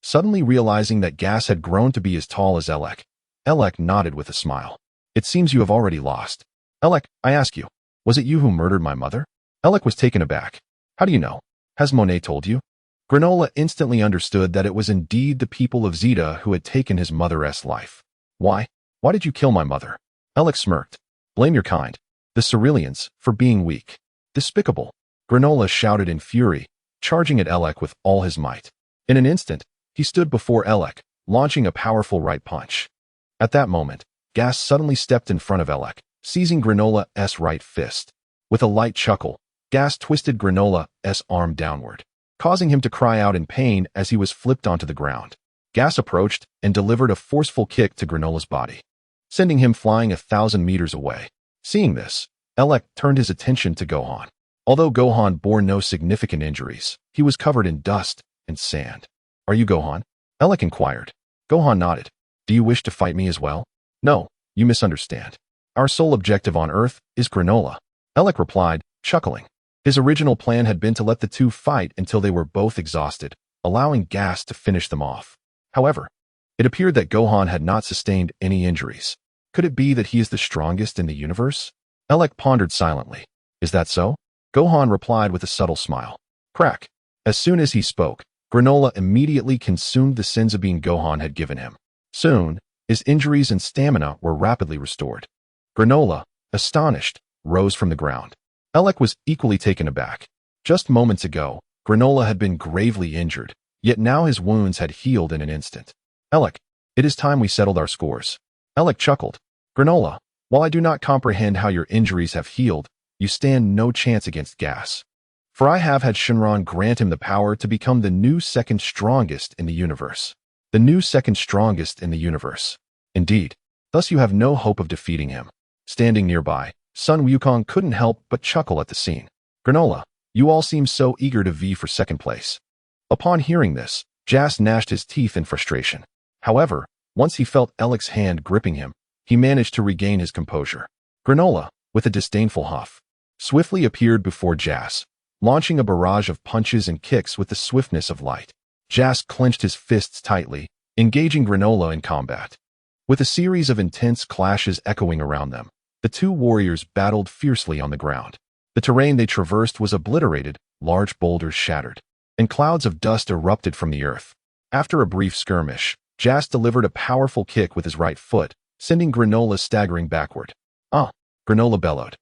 suddenly realizing that Gas had grown to be as tall as Elec. Elec nodded with a smile. It seems you have already lost. Elec, I ask you, was it you who murdered my mother? Elec was taken aback. How do you know? Has Monet told you? Granola instantly understood that it was indeed the people of Zeta who had taken his mother's life. Why? Why did you kill my mother? Elec smirked. Blame your kind, the Cerealians, for being weak. Despicable. Granola shouted in fury, charging at Elec with all his might. In an instant, he stood before Elec, launching a powerful right punch. At that moment, Gas suddenly stepped in front of Elec, seizing Granola's right fist. With a light chuckle, Gas twisted Granola's arm downward, causing him to cry out in pain as he was flipped onto the ground. Gas approached and delivered a forceful kick to Granola's body, sending him flying 1,000 meters away. Seeing this, Elec turned his attention to Gohan. Although Gohan bore no significant injuries, he was covered in dust and sand. Are you Gohan? Elec inquired. Gohan nodded. Do you wish to fight me as well? No, you misunderstand. Our sole objective on Earth is Granola. Elec replied, chuckling. His original plan had been to let the two fight until they were both exhausted, allowing Gas to finish them off. However, it appeared that Gohan had not sustained any injuries. Could it be that he is the strongest in the universe? Elec pondered silently. Is that so? Gohan replied with a subtle smile. Crack. As soon as he spoke, Granola immediately consumed the senzu bean Gohan had given him. Soon, his injuries and stamina were rapidly restored. Granola, astonished, rose from the ground. Elec was equally taken aback. Just moments ago, Granola had been gravely injured, yet now his wounds had healed in an instant. Elec, it is time we settled our scores. Elec chuckled. Granola, while I do not comprehend how your injuries have healed, you stand no chance against Gas. For I have had Shenron grant him the power to become the new second strongest in the universe. The new second strongest in the universe. Indeed, thus you have no hope of defeating him. Standing nearby, Son Wukong couldn't help but chuckle at the scene. Granola, you all seem so eager to vie for second place. Upon hearing this, Jas gnashed his teeth in frustration. However, once he felt Elec's hand gripping him, he managed to regain his composure. Granola, with a disdainful huff, swiftly appeared before Jas, launching a barrage of punches and kicks with the swiftness of light. Jas clenched his fists tightly, engaging Granola in combat. With a series of intense clashes echoing around them, the two warriors battled fiercely on the ground. The terrain they traversed was obliterated, large boulders shattered, and clouds of dust erupted from the earth. After a brief skirmish, Jas delivered a powerful kick with his right foot, sending Granola staggering backward. Granola bellowed,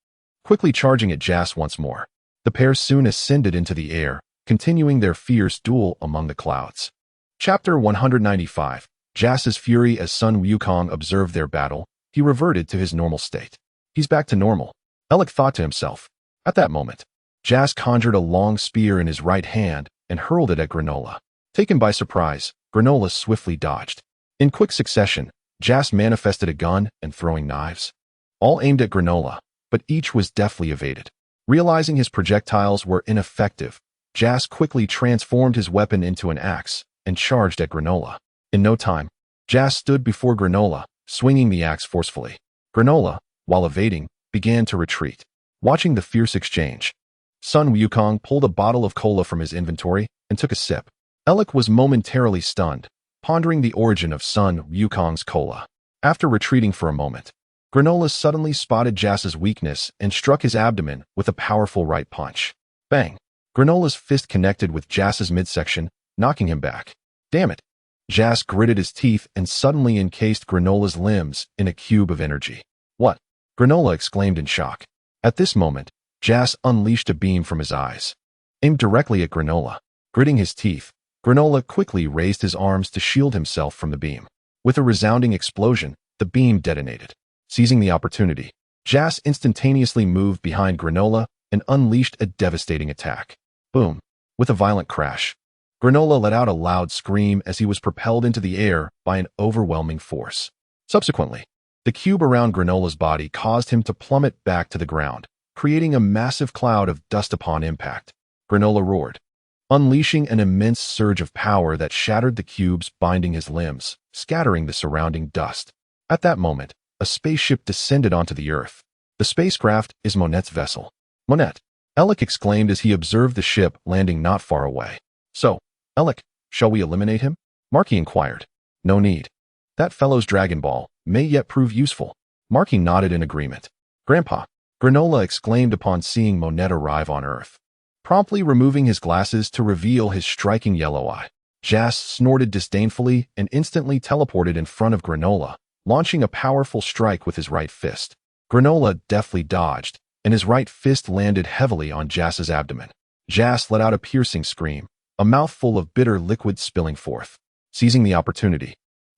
quickly charging at Jas once more. The pair soon ascended into the air, continuing their fierce duel among the clouds. Chapter 195. Jas's fury. As Son Wukong observed their battle, he reverted to his normal state. He's back to normal, Elec thought to himself. At that moment, Jas conjured a long spear in his right hand and hurled it at Granola. Taken by surprise, Granola swiftly dodged. In quick succession, Jas manifested a gun and throwing knives, all aimed at Granola, but each was deftly evaded. Realizing his projectiles were ineffective, Jas quickly transformed his weapon into an axe and charged at Granola. In no time, Jas stood before Granola, swinging the axe forcefully. Granola, while evading, began to retreat. Watching the fierce exchange, Son Wukong pulled a bottle of cola from his inventory and took a sip. Elec was momentarily stunned, pondering the origin of Son Wukong's cola. After retreating for a moment, Granola suddenly spotted Jas's weakness and struck his abdomen with a powerful right punch. Bang! Granola's fist connected with Jas's midsection, knocking him back. Damn it! Jas gritted his teeth and suddenly encased Granola's limbs in a cube of energy. What? Granola exclaimed in shock. At this moment, Jas unleashed a beam from his eyes, aimed directly at Granola. Gritting his teeth, Granola quickly raised his arms to shield himself from the beam. With a resounding explosion, the beam detonated. Seizing the opportunity, Jas instantaneously moved behind Granola and unleashed a devastating attack. Boom! With a violent crash, Granola let out a loud scream as he was propelled into the air by an overwhelming force. Subsequently, the cube around Granola's body caused him to plummet back to the ground, creating a massive cloud of dust upon impact. Granola roared, unleashing an immense surge of power that shattered the cubes binding his limbs, scattering the surrounding dust. At that moment, a spaceship descended onto the Earth. The spacecraft is Monet's vessel. Monet, Elec exclaimed as he observed the ship landing not far away. So, Elec, shall we eliminate him? Marky inquired. No need. That fellow's Dragon Ball may yet prove useful. Marky nodded in agreement. Grandpa, Granola exclaimed upon seeing Monet arrive on Earth, promptly removing his glasses to reveal his striking yellow eye. Jas snorted disdainfully and instantly teleported in front of Granola, launching a powerful strike with his right fist. Granola deftly dodged, and his right fist landed heavily on Jas's abdomen. Jas let out a piercing scream, a mouthful of bitter liquid spilling forth. Seizing the opportunity,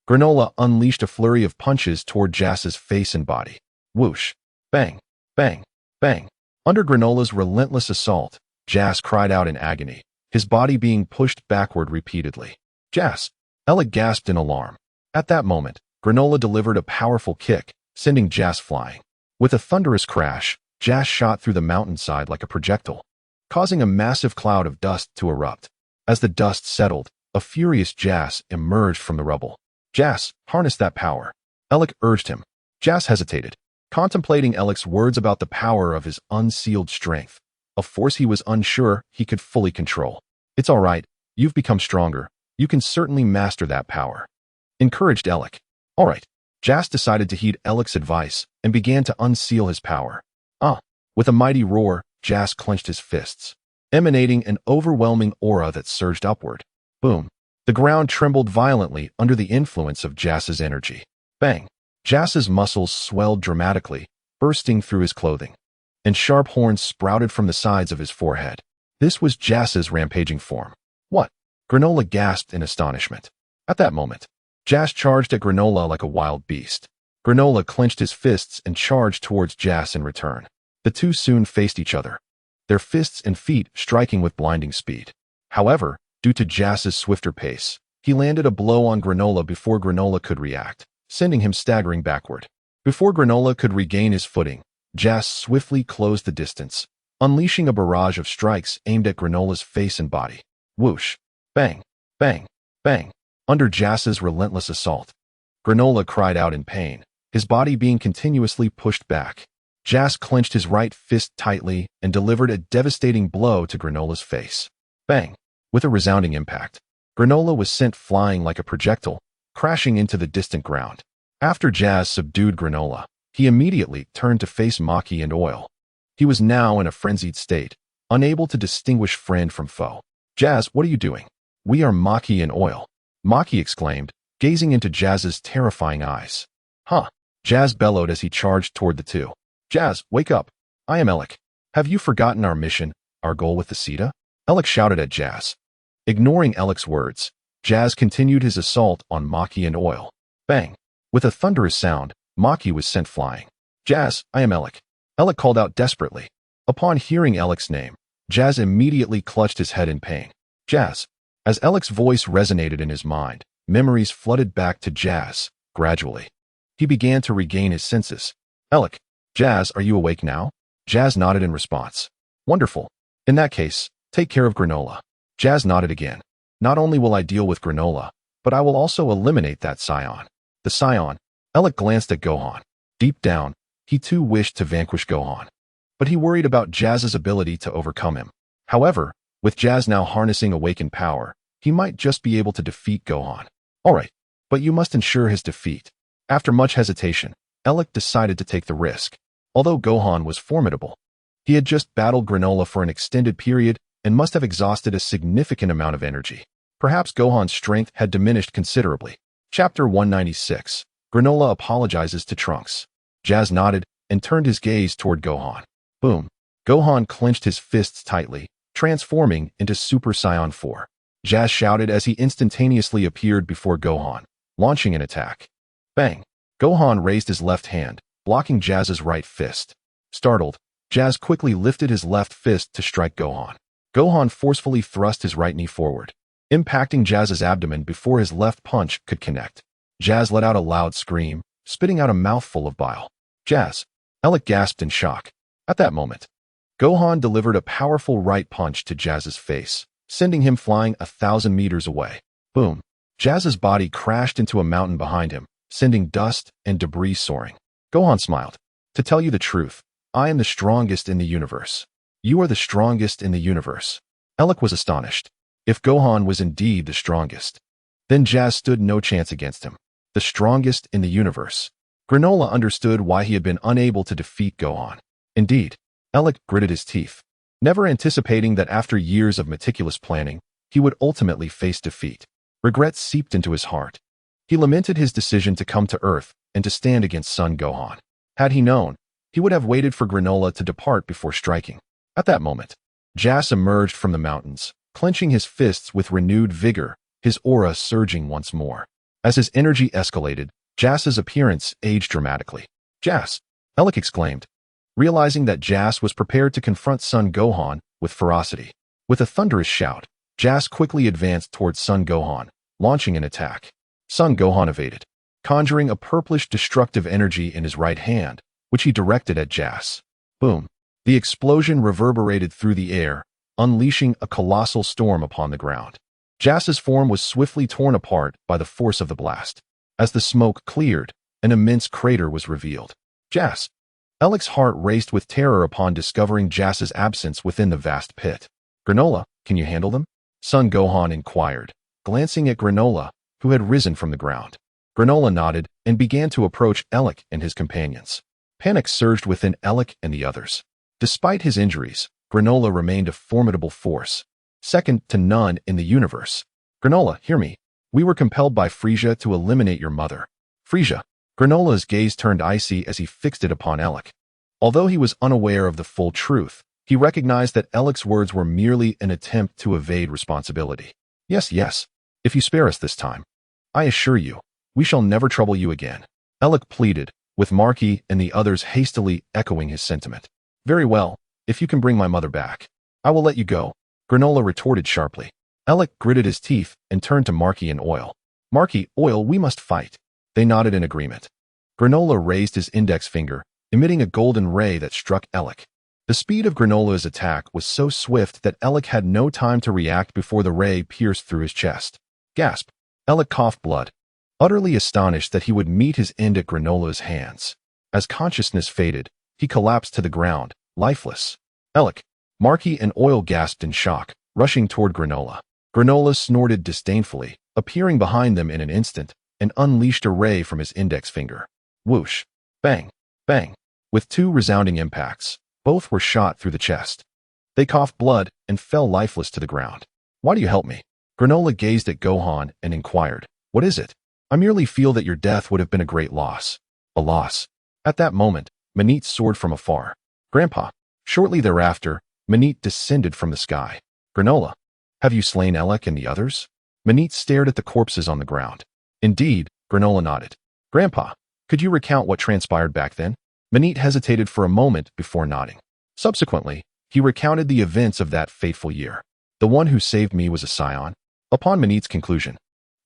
Granola unleashed a flurry of punches toward Jas's face and body. Whoosh! Bang! Bang! Bang! Under Granola's relentless assault, Jas cried out in agony, his body being pushed backward repeatedly. Jas! Alec gasped in alarm. At that moment, Granola delivered a powerful kick, sending Jas flying. With a thunderous crash, Jas shot through the mountainside like a projectile, causing a massive cloud of dust to erupt. As the dust settled, a furious Jas emerged from the rubble. Jas, harness that power, Alec urged him. Jas hesitated, contemplating Alec's words about the power of his unsealed strength, a force he was unsure he could fully control. It's all right, you've become stronger. You can certainly master that power, encouraged Alec. All right. Jas decided to heed Alec's advice and began to unseal his power. With a mighty roar, Jas clenched his fists, emanating an overwhelming aura that surged upward. Boom. The ground trembled violently under the influence of Jas's energy. Bang. Jas's muscles swelled dramatically, bursting through his clothing, and sharp horns sprouted from the sides of his forehead. This was Jas's rampaging form. What? Granola gasped in astonishment. At that moment, Jas charged at Granola like a wild beast. Granola clenched his fists and charged towards Jas in return. The two soon faced each other, their fists and feet striking with blinding speed. However, due to Jas's swifter pace, he landed a blow on Granola before Granola could react, sending him staggering backward. Before Granola could regain his footing, Jas swiftly closed the distance, unleashing a barrage of strikes aimed at Granola's face and body. Whoosh! Bang! Bang! Bang! Under Jas's relentless assault, Granola cried out in pain, his body being continuously pushed back. Jas clenched his right fist tightly and delivered a devastating blow to Granola's face. Bang! With a resounding impact, Granola was sent flying like a projectile, crashing into the distant ground. After Jas subdued Granola, he immediately turned to face Maki and Oil. He was now in a frenzied state, unable to distinguish friend from foe. Jas, what are you doing? We are Maki and Oil, Maki exclaimed, gazing into Jas's terrifying eyes. Huh? Jas bellowed as he charged toward the two. Jas, wake up. I am Alec. Have you forgotten our mission, our goal with the Sita? Alec shouted at Jas. Ignoring Alec's words, Jas continued his assault on Maki and Oil. Bang! With a thunderous sound, Maki was sent flying. Jas, I am Alec. Alec called out desperately. Upon hearing Alec's name, Jas immediately clutched his head in pain. Jas. As Alec's voice resonated in his mind, memories flooded back to Jas, gradually. He began to regain his senses. Alec. Jas, are you awake now? Jas nodded in response. Wonderful. In that case, take care of Granola. Jas nodded again. Not only will I deal with Granola, but I will also eliminate that scion. The scion. Alec glanced at Gohan. Deep down, he too wished to vanquish Gohan, but he worried about Jas's ability to overcome him. However, with Jas now harnessing awakened power, he might just be able to defeat Gohan. Alright, but you must ensure his defeat. After much hesitation, Alec decided to take the risk. Although Gohan was formidable, he had just battled Granola for an extended period and must have exhausted a significant amount of energy. Perhaps Gohan's strength had diminished considerably. Chapter 196. Granola apologizes to Trunks. Jas nodded and turned his gaze toward Gohan. Boom. Gohan clenched his fists tightly, transforming into Super Saiyan 4. Jas shouted as he instantaneously appeared before Gohan, launching an attack. Bang! Gohan raised his left hand, blocking Jas's right fist. Startled, Jas quickly lifted his left fist to strike Gohan. Gohan forcefully thrust his right knee forward, impacting Jas's abdomen before his left punch could connect. Jas let out a loud scream, spitting out a mouthful of bile. Jas! Alec gasped in shock. At that moment, Gohan delivered a powerful right punch to Jas's face, sending him flying 1,000 meters away. Boom! Jas's body crashed into a mountain behind him, sending dust and debris soaring. Gohan smiled. To tell you the truth, I am the strongest in the universe. You are the strongest in the universe. Alec was astonished. If Gohan was indeed the strongest, then Jas stood no chance against him. The strongest in the universe. Granola understood why he had been unable to defeat Gohan. Indeed, Elec gritted his teeth, never anticipating that after years of meticulous planning, he would ultimately face defeat. Regret seeped into his heart. He lamented his decision to come to Earth and to stand against Son Gohan. Had he known, he would have waited for Granola to depart before striking. At that moment, Jas emerged from the mountains, clenching his fists with renewed vigor, his aura surging once more. As his energy escalated, Jas's appearance aged dramatically. "Jas!" Elec exclaimed, realizing that Jas was prepared to confront Son Gohan with ferocity. With a thunderous shout, Jas quickly advanced towards Son Gohan, launching an attack. Son Gohan evaded, conjuring a purplish destructive energy in his right hand, which he directed at Jas. Boom! The explosion reverberated through the air, unleashing a colossal storm upon the ground. Jas's form was swiftly torn apart by the force of the blast. As the smoke cleared, an immense crater was revealed. "Jas!" Elec's heart raced with terror upon discovering Jas's absence within the vast pit. "Granola, can you handle them?" Son Gohan inquired, glancing at Granola, who had risen from the ground. Granola nodded and began to approach Elec and his companions. Panic surged within Elec and the others. Despite his injuries, Granola remained a formidable force, second to none in the universe. "Granola, hear me. We were compelled by Frieza to eliminate your mother." "Frieza." Granola's gaze turned icy as he fixed it upon Elec. Although he was unaware of the full truth, he recognized that Elec's words were merely an attempt to evade responsibility. Yes, if you spare us this time, I assure you, we shall never trouble you again," Elec pleaded, with Marky and the others hastily echoing his sentiment. "Very well, if you can bring my mother back, I will let you go," Granola retorted sharply. Elec gritted his teeth and turned to Marky and Oil. "Marky, Oil, we must fight." They nodded in agreement. Granola raised his index finger, emitting a golden ray that struck Elec. The speed of Granola's attack was so swift that Elec had no time to react before the ray pierced through his chest. Gasp! Elec coughed blood, utterly astonished that he would meet his end at Granola's hands. As consciousness faded, he collapsed to the ground, lifeless. Elec, Marky and Oil gasped in shock, rushing toward Granola. Granola snorted disdainfully, appearing behind them in an instant, and unleashed a ray from his index finger. Whoosh! Bang! Bang! With two resounding impacts, both were shot through the chest. They coughed blood and fell lifeless to the ground. "Why do you help me?" Granola gazed at Gohan and inquired, "What is it?" "I merely feel that your death would have been a great loss." "A loss?" At that moment, Manit soared from afar. "Grandpa." Shortly thereafter, Manit descended from the sky. "Granola, have you slain Elec and the others?" Manit stared at the corpses on the ground. "Indeed," Granola nodded. "Grandpa, could you recount what transpired back then?" Manit hesitated for a moment before nodding. Subsequently, he recounted the events of that fateful year. "The one who saved me was a scion." Upon Manit's conclusion,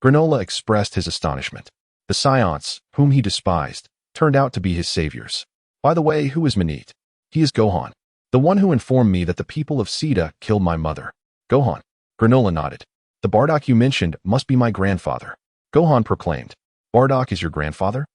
Granola expressed his astonishment. The scions, whom he despised, turned out to be his saviors. "By the way, who is Manit?" "He is Gohan, the one who informed me that the people of Sita killed my mother." "Gohan." Granola nodded. "The Bardock you mentioned must be my grandfather." Gohan proclaimed. "Bardock is your grandfather?"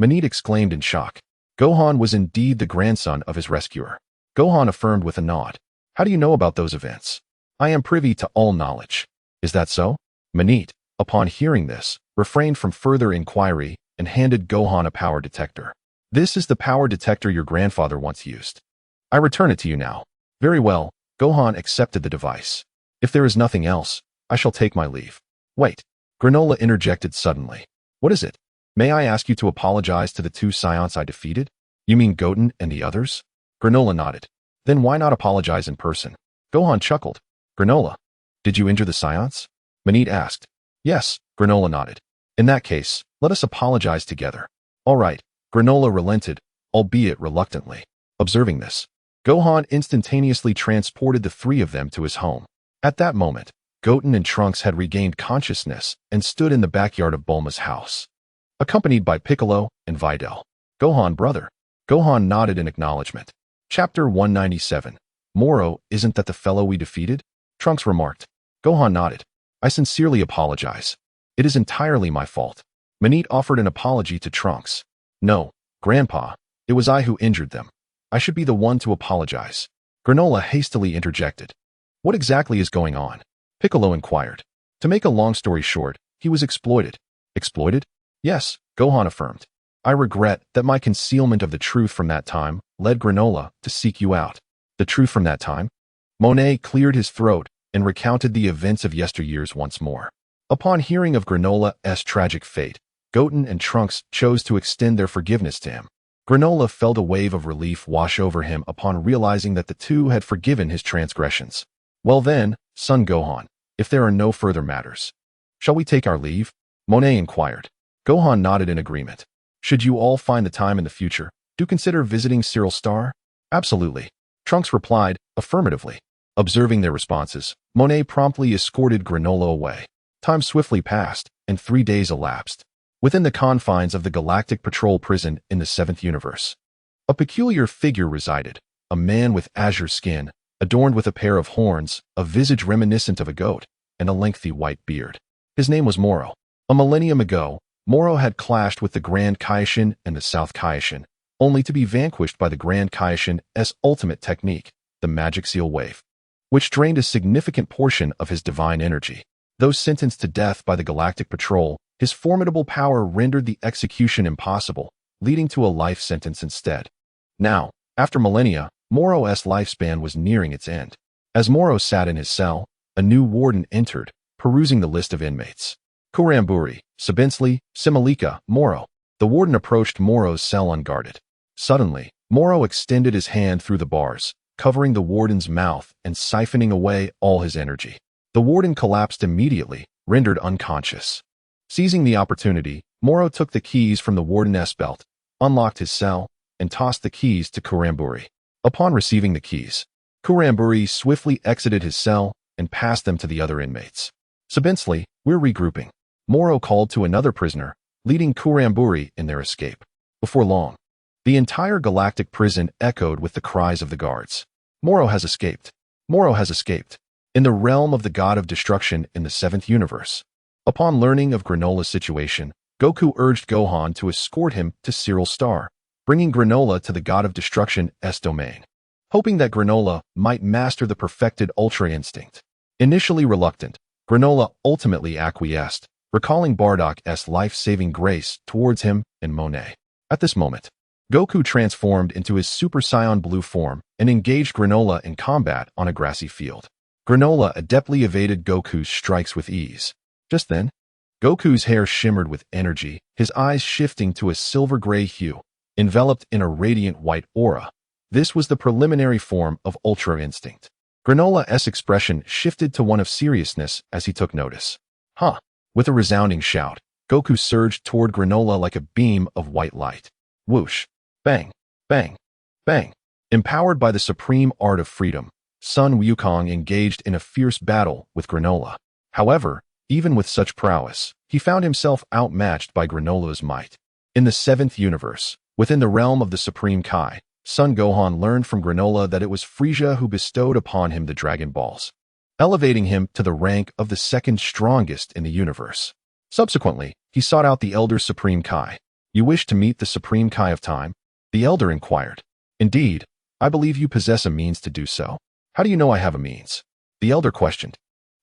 Manit exclaimed in shock. Gohan was indeed the grandson of his rescuer. Gohan affirmed with a nod. "How do you know about those events?" "I am privy to all knowledge." "Is that so?" Manit, upon hearing this, refrained from further inquiry and handed Gohan a power detector. "This is the power detector your grandfather once used. I return it to you now." "Very well." Gohan accepted the device. "If there is nothing else, I shall take my leave." "Wait." Granola interjected suddenly. "What is it?" "May I ask you to apologize to the two scions I defeated?" "You mean Goten and the others?" Granola nodded. "Then why not apologize in person?" Gohan chuckled. "Granola, did you injure the scions?" Manit asked. "Yes," Granola nodded. "In that case, let us apologize together." "All right." Granola relented, albeit reluctantly. Observing this, Gohan instantaneously transported the three of them to his home. At that moment, Goten and Trunks had regained consciousness and stood in the backyard of Bulma's house, accompanied by Piccolo and Videl. "Gohan, brother." Gohan nodded in acknowledgement. Chapter 197. "Moro, isn't that the fellow we defeated?" Trunks remarked. Gohan nodded. "I sincerely apologize. It is entirely my fault." Manit offered an apology to Trunks. "No, Grandpa, it was I who injured them. I should be the one to apologize." Granola hastily interjected. "What exactly is going on?" Piccolo inquired. To make a long story short, he was exploited. "Exploited?" "Yes," Gohan affirmed. I regret that my concealment of the truth from that time led Granola to seek you out. The truth from that time? Monet cleared his throat and recounted the events of yesteryears once more. Upon hearing of Granola's tragic fate, Goten and Trunks chose to extend their forgiveness to him. Granola felt a wave of relief wash over him upon realizing that the two had forgiven his transgressions. Well then, Son Gohan, if there are no further matters, shall we take our leave? Monet inquired. Gohan nodded in agreement. Should you all find the time in the future, do consider visiting Cyril Star? Absolutely. Trunks replied, affirmatively. Observing their responses, Monet promptly escorted Granola away. Time swiftly passed, and 3 days elapsed. Within the confines of the Galactic Patrol prison in the 7th universe, a peculiar figure resided, a man with azure skin, adorned with a pair of horns, a visage reminiscent of a goat, and a lengthy white beard. His name was Moro. A millennium ago, Moro had clashed with the Grand Kaishin and the South Kaishin, only to be vanquished by the Grand Kaishin's ultimate technique, the Magic Seal Wave, which drained a significant portion of his divine energy. Though sentenced to death by the Galactic Patrol, his formidable power rendered the execution impossible, leading to a life sentence instead. Now, after millennia, Moro's lifespan was nearing its end. As Moro sat in his cell, a new warden entered, perusing the list of inmates. Kuramburi, Sabinsli, Simalika, Moro. The warden approached Moro's cell unguarded. Suddenly, Moro extended his hand through the bars, covering the warden's mouth and siphoning away all his energy. The warden collapsed immediately, rendered unconscious. Seizing the opportunity, Moro took the keys from the warden's belt, unlocked his cell, and tossed the keys to Kuramburi. Upon receiving the keys, Kuramburi swiftly exited his cell and passed them to the other inmates. Sabinsli, we're regrouping. Moro called to another prisoner, leading Kuramburi in their escape. Before long, the entire galactic prison echoed with the cries of the guards. Moro has escaped. Moro has escaped. In the realm of the god of destruction in the 7th universe. Upon learning of Granola's situation, Goku urged Gohan to escort him to Cyril Star, bringing Granola to the god of destruction's domain, hoping that Granola might master the perfected Ultra Instinct. Initially reluctant, Granola ultimately acquiesced, recalling Bardock's life-saving grace towards him and Monet. At this moment, Goku transformed into his Super Saiyan Blue form and engaged Granola in combat on a grassy field. Granola adeptly evaded Goku's strikes with ease. Just then, Goku's hair shimmered with energy, his eyes shifting to a silver-gray hue, enveloped in a radiant white aura. This was the preliminary form of Ultra Instinct. Granola's expression shifted to one of seriousness as he took notice. Huh! With a resounding shout, Goku surged toward Granola like a beam of white light. Whoosh! Bang! Bang! Bang! Empowered by the supreme art of freedom, Sun Wukong engaged in a fierce battle with Granola. However, even with such prowess, he found himself outmatched by Granola's might. In the 7th universe, within the realm of the Supreme Kai, Son Gohan learned from Granola that it was Frieza who bestowed upon him the Dragon Balls, elevating him to the rank of the second strongest in the universe. Subsequently, he sought out the Elder Supreme Kai. You wish to meet the Supreme Kai of Time? The Elder inquired. Indeed, I believe you possess a means to do so. How do you know I have a means? The Elder questioned.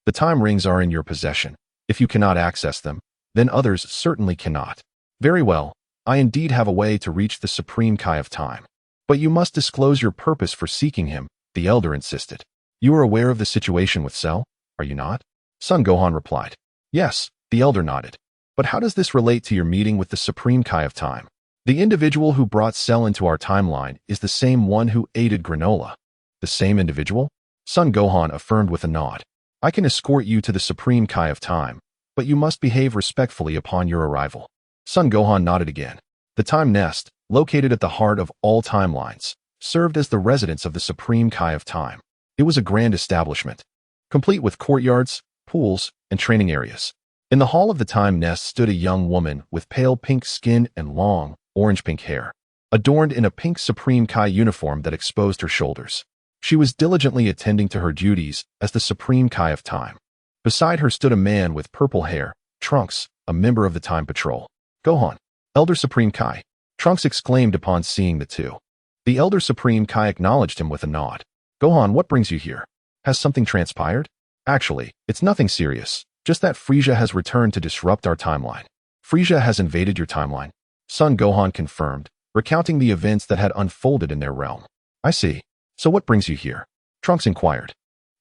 The time rings are in your possession. If you cannot access them, then others certainly cannot. Very well, I indeed have a way to reach the Supreme Kai of Time. But you must disclose your purpose for seeking him, the Elder insisted. You are aware of the situation with Cell, are you not? Son Gohan replied. Yes, the Elder nodded. But how does this relate to your meeting with the Supreme Kai of Time? The individual who brought Cell into our timeline is the same one who aided Granola. The same individual? Son Gohan affirmed with a nod. I can escort you to the Supreme Kai of Time, but you must behave respectfully upon your arrival. Son Gohan nodded again. The Time Nest, located at the heart of all timelines, served as the residence of the Supreme Kai of Time. It was a grand establishment, complete with courtyards, pools, and training areas. In the hall of the Time Nest stood a young woman with pale pink skin and long, orange-pink hair, adorned in a pink Supreme Kai uniform that exposed her shoulders. She was diligently attending to her duties as the Supreme Kai of Time. Beside her stood a man with purple hair, Trunks, a member of the Time Patrol. Gohan, Elder Supreme Kai, Trunks exclaimed upon seeing the two. The Elder Supreme Kai acknowledged him with a nod. Gohan, what brings you here? Has something transpired? Actually, it's nothing serious, just that Frieza has returned to disrupt our timeline. Frieza has invaded your timeline. Son Gohan confirmed, recounting the events that had unfolded in their realm. I see. So what brings you here? Trunks inquired.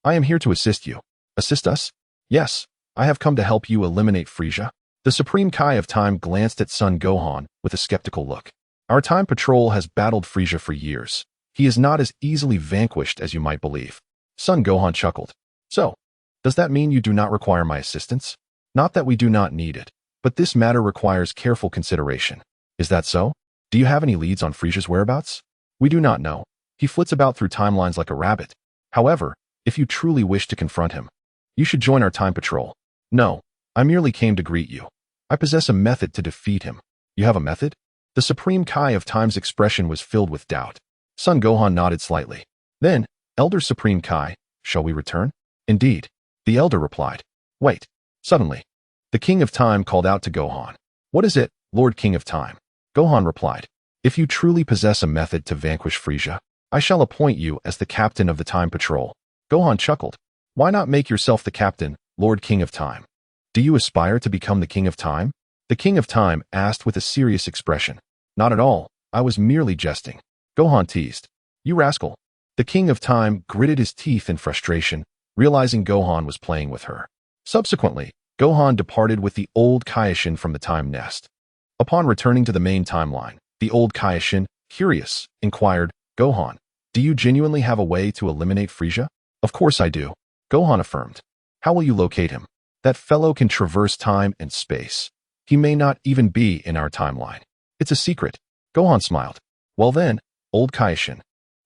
I am here to assist you. Assist us? Yes, I have come to help you eliminate Frieza. The Supreme Kai of Time glanced at Son Gohan with a skeptical look. Our Time Patrol has battled Frieza for years. He is not as easily vanquished as you might believe. Son Gohan chuckled. So, does that mean you do not require my assistance? Not that we do not need it, but this matter requires careful consideration. Is that so? Do you have any leads on Frieza's whereabouts? We do not know. He flits about through timelines like a rabbit. However, if you truly wish to confront him, you should join our Time Patrol. No, I merely came to greet you. I possess a method to defeat him. You have a method? The Supreme Kai of Time's expression was filled with doubt. Son Gohan nodded slightly. Then, Elder Supreme Kai, shall we return? Indeed, the Elder replied. Wait. Suddenly, the King of Time called out to Gohan. What is it, Lord King of Time? Gohan replied. If you truly possess a method to vanquish Frieza, I shall appoint you as the captain of the Time Patrol. Gohan chuckled. Why not make yourself the captain, Lord King of Time? Do you aspire to become the King of Time? The King of Time asked with a serious expression. Not at all, I was merely jesting. Gohan teased. You rascal. The King of Time gritted his teeth in frustration, realizing Gohan was playing with her. Subsequently, Gohan departed with the old Kaioshin from the Time Nest. Upon returning to the main timeline, the old Kaioshin, curious, inquired, Gohan, do you genuinely have a way to eliminate Frieza? Of course I do. Gohan affirmed. How will you locate him? That fellow can traverse time and space. He may not even be in our timeline. It's a secret. Gohan smiled. Well then, old Kaioshin.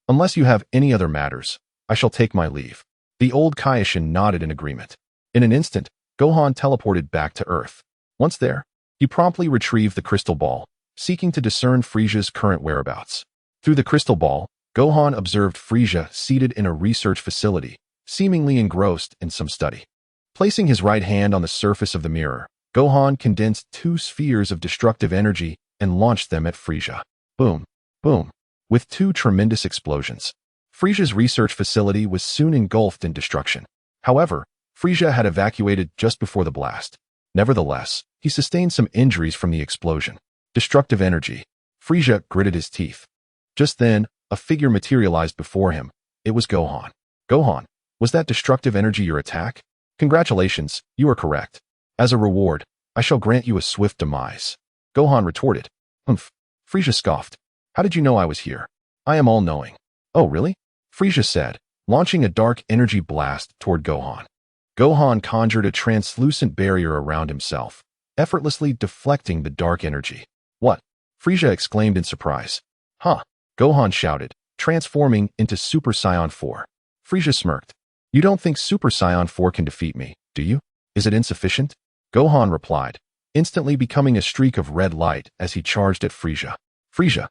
Unless you have any other matters, I shall take my leave. The old Kaioshin nodded in agreement. In an instant, Gohan teleported back to Earth. Once there, he promptly retrieved the crystal ball, seeking to discern Frieza's current whereabouts. Through the crystal ball, Gohan observed Frieza seated in a research facility, seemingly engrossed in some study. Placing his right hand on the surface of the mirror, Gohan condensed two spheres of destructive energy and launched them at Frieza. Boom, boom. With two tremendous explosions, Frieza's research facility was soon engulfed in destruction. However, Frieza had evacuated just before the blast. Nevertheless, he sustained some injuries from the explosion. Destructive energy. Frieza gritted his teeth. Just then, a figure materialized before him. It was Gohan. Gohan, was that destructive energy your attack? Congratulations, you are correct. As a reward, I shall grant you a swift demise. Gohan retorted. Humph. Frieza scoffed. How did you know I was here? I am all-knowing. Oh, really? Frieza said, launching a dark energy blast toward Gohan. Gohan conjured a translucent barrier around himself, effortlessly deflecting the dark energy. What? Frieza exclaimed in surprise. Huh? Gohan shouted, transforming into Super Saiyan 4. Frieza smirked. You don't think Super Saiyan 4 can defeat me, do you? Is it insufficient? Gohan replied, instantly becoming a streak of red light as he charged at Frieza. Frieza,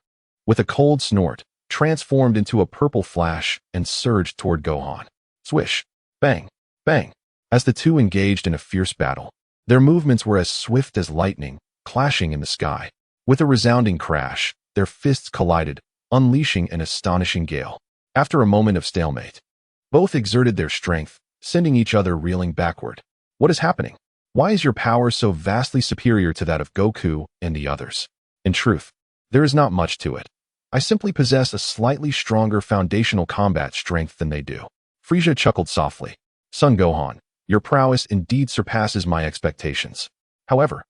with a cold snort, transformed into a purple flash and surged toward Gohan. Swish, bang, bang. As the two engaged in a fierce battle, their movements were as swift as lightning, clashing in the sky. With a resounding crash, their fists collided, unleashing an astonishing gale. After a moment of stalemate, both exerted their strength, sending each other reeling backward. What is happening? Why is your power so vastly superior to that of Goku and the others? In truth, there is not much to it. I simply possess a slightly stronger foundational combat strength than they do. Frieza chuckled softly. Son Gohan, your prowess indeed surpasses my expectations. However,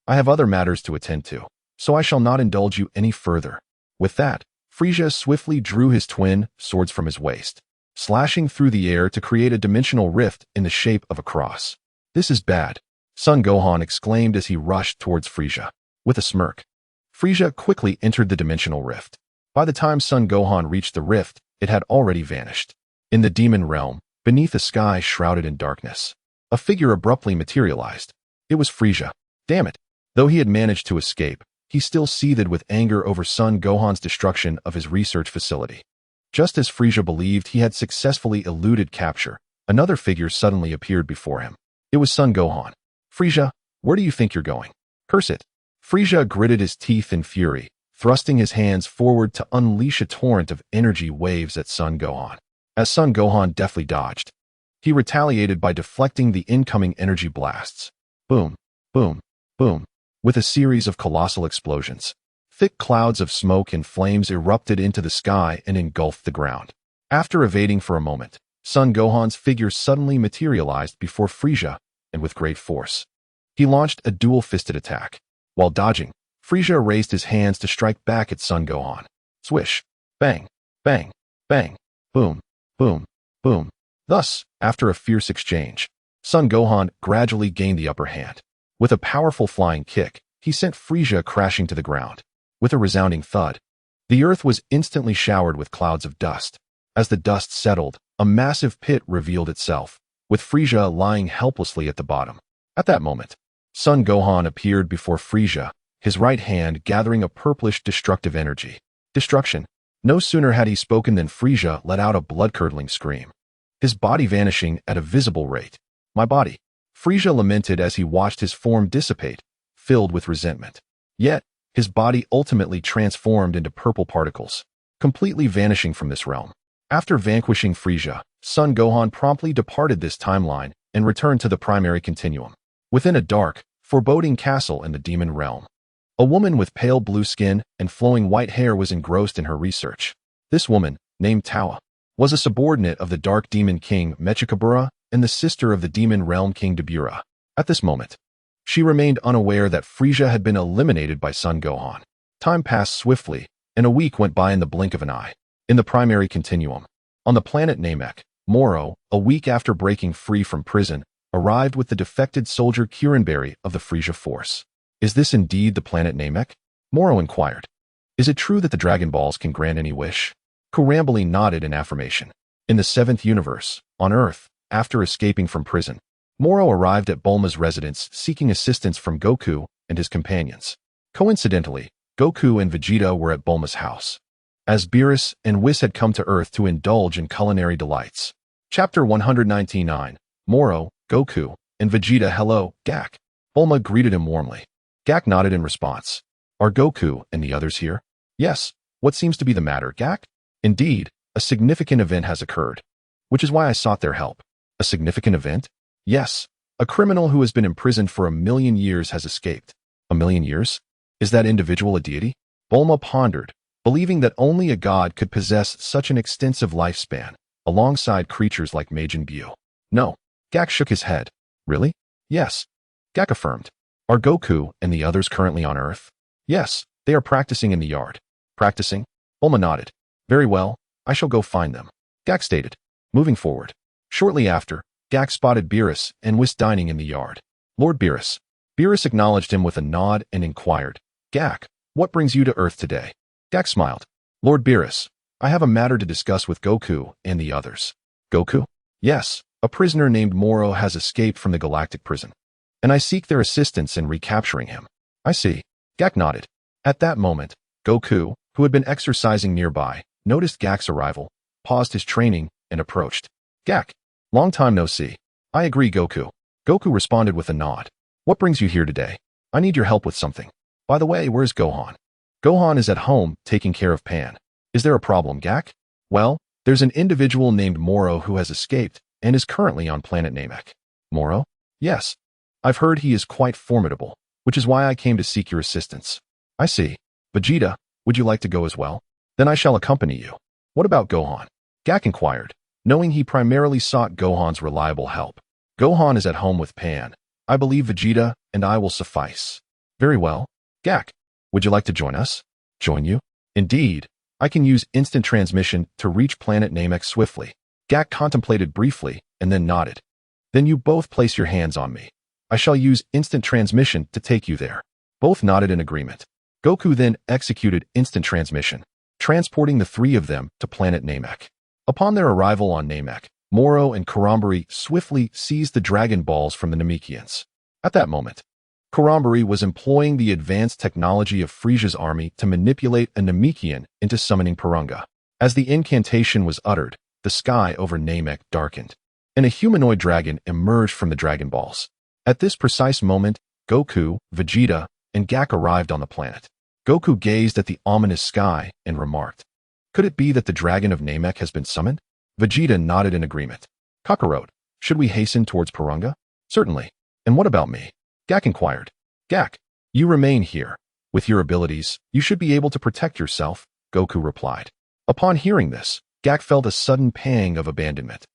I have other matters to attend to, so I shall not indulge you any further. With that, Frieza swiftly drew his twin swords from his waist, slashing through the air to create a dimensional rift in the shape of a cross. This is bad, Son Gohan exclaimed as he rushed towards Frieza. With a smirk, Frieza quickly entered the dimensional rift. By the time Son Gohan reached the rift, it had already vanished. In the demon realm, beneath a sky shrouded in darkness, a figure abruptly materialized. It was Frieza. Damn it. Though he had managed to escape, he still seethed with anger over Son Gohan's destruction of his research facility. Just as Frieza believed he had successfully eluded capture, another figure suddenly appeared before him. It was Son Gohan. Frieza, where do you think you're going? Curse it. Frieza gritted his teeth in fury, thrusting his hands forward to unleash a torrent of energy waves at Son Gohan. As Son Gohan deftly dodged, he retaliated by deflecting the incoming energy blasts. Boom, boom, boom. With a series of colossal explosions, Thick clouds of smoke and flames erupted into the sky and engulfed the ground. After evading for a moment, Son Gohan's figure suddenly materialized before Frieza, and with great force. He launched a dual-fisted attack. While dodging, Frieza raised his hands to strike back at Son Gohan. Swish! Bang! Bang! Bang! Boom! Boom! Boom! Thus, after a fierce exchange, Son Gohan gradually gained the upper hand. With a powerful flying kick, he sent Frieza crashing to the ground. With a resounding thud, the earth was instantly showered with clouds of dust. As the dust settled, a massive pit revealed itself, with Frieza lying helplessly at the bottom. At that moment, Son Gohan appeared before Frieza, his right hand gathering a purplish destructive energy. Destruction. No sooner had he spoken than Frieza let out a blood-curdling scream, his body vanishing at a visible rate. My body. Frieza lamented as he watched his form dissipate, filled with resentment. Yet, his body ultimately transformed into purple particles, completely vanishing from this realm. After vanquishing Frieza, Son Gohan promptly departed this timeline and returned to the primary continuum. Within a dark, foreboding castle in the demon realm, a woman with pale blue skin and flowing white hair was engrossed in her research. This woman, named Tawa, was a subordinate of the Dark Demon King Mechikabura and the sister of the Demon Realm King Dabura. At this moment, she remained unaware that Frieza had been eliminated by Son Gohan. Time passed swiftly, and a week went by in the blink of an eye. In the primary continuum, on the planet Namek, Moro, a week after breaking free from prison, arrived with the defected soldier Kurenberry of the Frieza Force. Is this indeed the planet Namek? Moro inquired. Is it true that the Dragon Balls can grant any wish? Kurambali nodded in affirmation. In the 7th universe, on Earth, after escaping from prison, Moro arrived at Bulma's residence seeking assistance from Goku and his companions. Coincidentally, Goku and Vegeta were at Bulma's house, as Beerus and Whis had come to Earth to indulge in culinary delights. Chapter 199. Moro, Goku, and Vegeta. Hello, Gak. Bulma greeted him warmly. Gak nodded in response. Are Goku and the others here? Yes. What seems to be the matter, Gak? Indeed, a significant event has occurred, which is why I sought their help. A significant event? Yes. A criminal who has been imprisoned for 1,000,000 years has escaped. 1,000,000 years? Is that individual a deity? Bulma pondered, believing that only a god could possess such an extensive lifespan, alongside creatures like Majin Buu. No. Gak shook his head. Really? Yes. Gak affirmed. Are Goku and the others currently on Earth? Yes, they are practicing in the yard. Practicing? Bulma nodded. Very well, I shall go find them. Gak stated. Moving forward. Shortly after, Gak spotted Beerus and Whis dining in the yard. Lord Beerus. Beerus acknowledged him with a nod and inquired, Gak, what brings you to Earth today? Gak smiled. Lord Beerus, I have a matter to discuss with Goku and the others. Goku? Yes, a prisoner named Moro has escaped from the galactic prison, and I seek their assistance in recapturing him. I see. Gak nodded. At that moment, Goku, who had been exercising nearby, noticed Gak's arrival, paused his training, and approached. Gak, long time no see. I agree, Goku. Goku responded with a nod. What brings you here today? I need your help with something. By the way, where's Gohan? Gohan is at home, taking care of Pan. Is there a problem, Gak? Well, there's an individual named Moro who has escaped and is currently on planet Namek. Moro? Yes. I've heard he is quite formidable, which is why I came to seek your assistance. I see. Vegeta, would you like to go as well? Then I shall accompany you. What about Gohan? Gak inquired, knowing he primarily sought Gohan's reliable help. Gohan is at home with Pan. I believe Vegeta and I will suffice. Very well. Gak, would you like to join us? Join you? Indeed. I can use instant transmission to reach planet Namek swiftly. Gak contemplated briefly and then nodded. Then you both place your hands on me. I shall use instant transmission to take you there. Both nodded in agreement. Goku then executed instant transmission, transporting the three of them to planet Namek. Upon their arrival on Namek, Moro and Kurambari swiftly seized the Dragon Balls from the Namekians. At that moment, Kurambari was employing the advanced technology of Frieza's army to manipulate a Namekian into summoning Purunga. As the incantation was uttered, the sky over Namek darkened, and a humanoid dragon emerged from the Dragon Balls. At this precise moment, Goku, Vegeta, and Gak arrived on the planet. Goku gazed at the ominous sky and remarked, could it be that the dragon of Namek has been summoned? Vegeta nodded in agreement. Kakarot, should we hasten towards Purunga? Certainly. And what about me? Gak inquired. Gak, you remain here. With your abilities, you should be able to protect yourself, Goku replied. Upon hearing this, Gak felt a sudden pang of abandonment,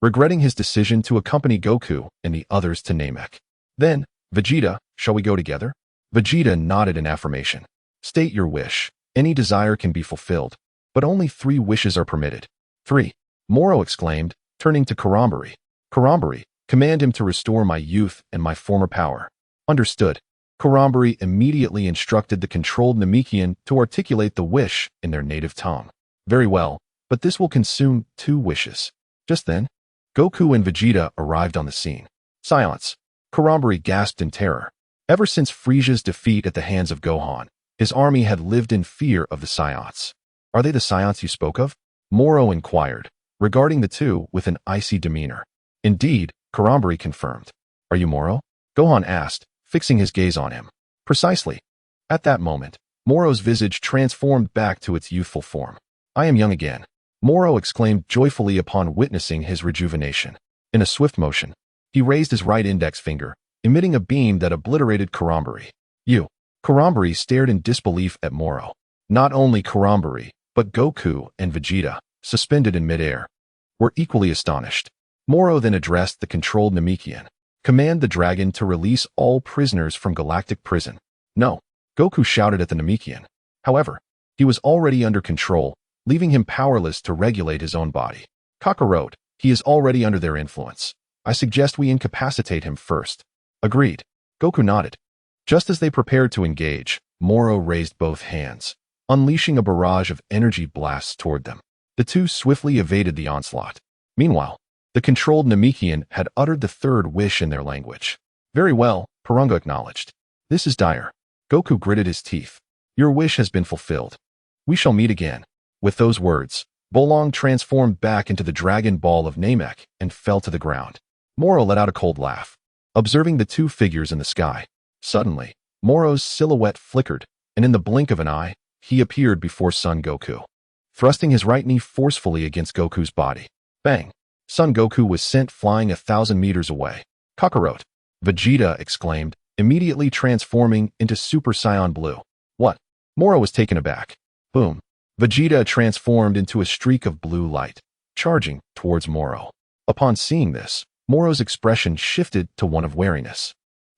regretting his decision to accompany Goku and the others to Namek. Then, Vegeta, shall we go together? Vegeta nodded in affirmation. State your wish. Any desire can be fulfilled, but only 3 wishes are permitted. 3. Moro exclaimed, turning to Karambari. Karambari, command him to restore my youth and my former power. Understood. Karambari immediately instructed the controlled Namekian to articulate the wish in their native tongue. Very well, but this will consume 2 wishes. Just then, Goku and Vegeta arrived on the scene. Silence. Karambari gasped in terror. Ever since Frieza's defeat at the hands of Gohan, his army had lived in fear of the Saiyans. Are they the Saiyans you spoke of? Moro inquired, regarding the two with an icy demeanor. Indeed, Karambari confirmed. Are you Moro? Gohan asked, fixing his gaze on him. Precisely. At that moment, Moro's visage transformed back to its youthful form. I am young again, Moro exclaimed joyfully upon witnessing his rejuvenation. In a swift motion, he raised his right index finger, emitting a beam that obliterated Karambari. You. Karambari stared in disbelief at Moro. Not only Karambari, but Goku and Vegeta, suspended in midair, were equally astonished. Moro then addressed the controlled Namekian. Command the dragon to release all prisoners from galactic prison. No. Goku shouted at the Namekian. However, he was already under control, leaving him powerless to regulate his own body. Kakarot, he is already under their influence. I suggest we incapacitate him first. Agreed. Goku nodded. Just as they prepared to engage, Moro raised both hands, unleashing a barrage of energy blasts toward them. The two swiftly evaded the onslaught. Meanwhile, the controlled Namekian had uttered the 3rd wish in their language. Very well, Porunga acknowledged. This is dire. Goku gritted his teeth. Your wish has been fulfilled. We shall meet again. With those words, Bolong transformed back into the Dragon Ball of Namek and fell to the ground. Moro let out a cold laugh, observing the 2 figures in the sky. Suddenly, Moro's silhouette flickered, and in the blink of an eye, he appeared before Son Goku, thrusting his right knee forcefully against Goku's body. Bang! Son Goku was sent flying 1,000 meters away. Kakarot! Vegeta exclaimed, immediately transforming into Super Saiyan Blue. What? Moro was taken aback. Boom! Vegeta transformed into a streak of blue light, charging towards Moro. Upon seeing this, Moro's expression shifted to one of wariness.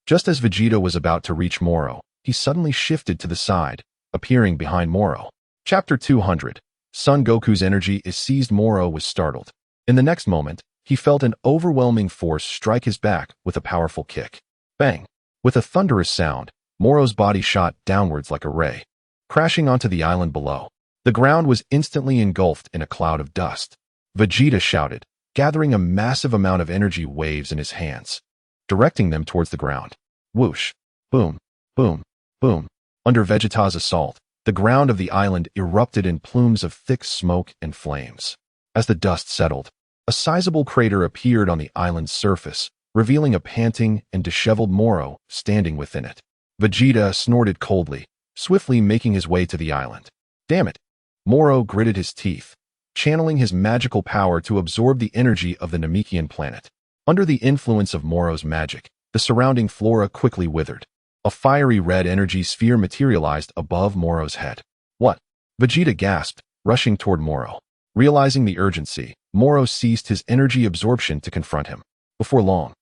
Just as Vegeta was about to reach Moro, he suddenly shifted to the side, appearing behind Moro. Chapter 200. Son Goku's energy is seized. Moro was startled. In the next moment, he felt an overwhelming force strike his back with a powerful kick. Bang! With a thunderous sound, Moro's body shot downwards like a ray, crashing onto the island below. The ground was instantly engulfed in a cloud of dust. Vegeta shouted, gathering a massive amount of energy waves in his hands, directing them towards the ground. Whoosh! Boom! Boom! Boom! Under Vegeta's assault, the ground of the island erupted in plumes of thick smoke and flames. As the dust settled, a sizable crater appeared on the island's surface, revealing a panting and disheveled Moro standing within it. Vegeta snorted coldly, swiftly making his way to the island. Damn it! Moro gritted his teeth, channeling his magical power to absorb the energy of the Namekian planet. Under the influence of Moro's magic, the surrounding flora quickly withered. A fiery red energy sphere materialized above Moro's head. What? Vegeta gasped, rushing toward Moro. Realizing the urgency, Moro ceased his energy absorption to confront him. Before long,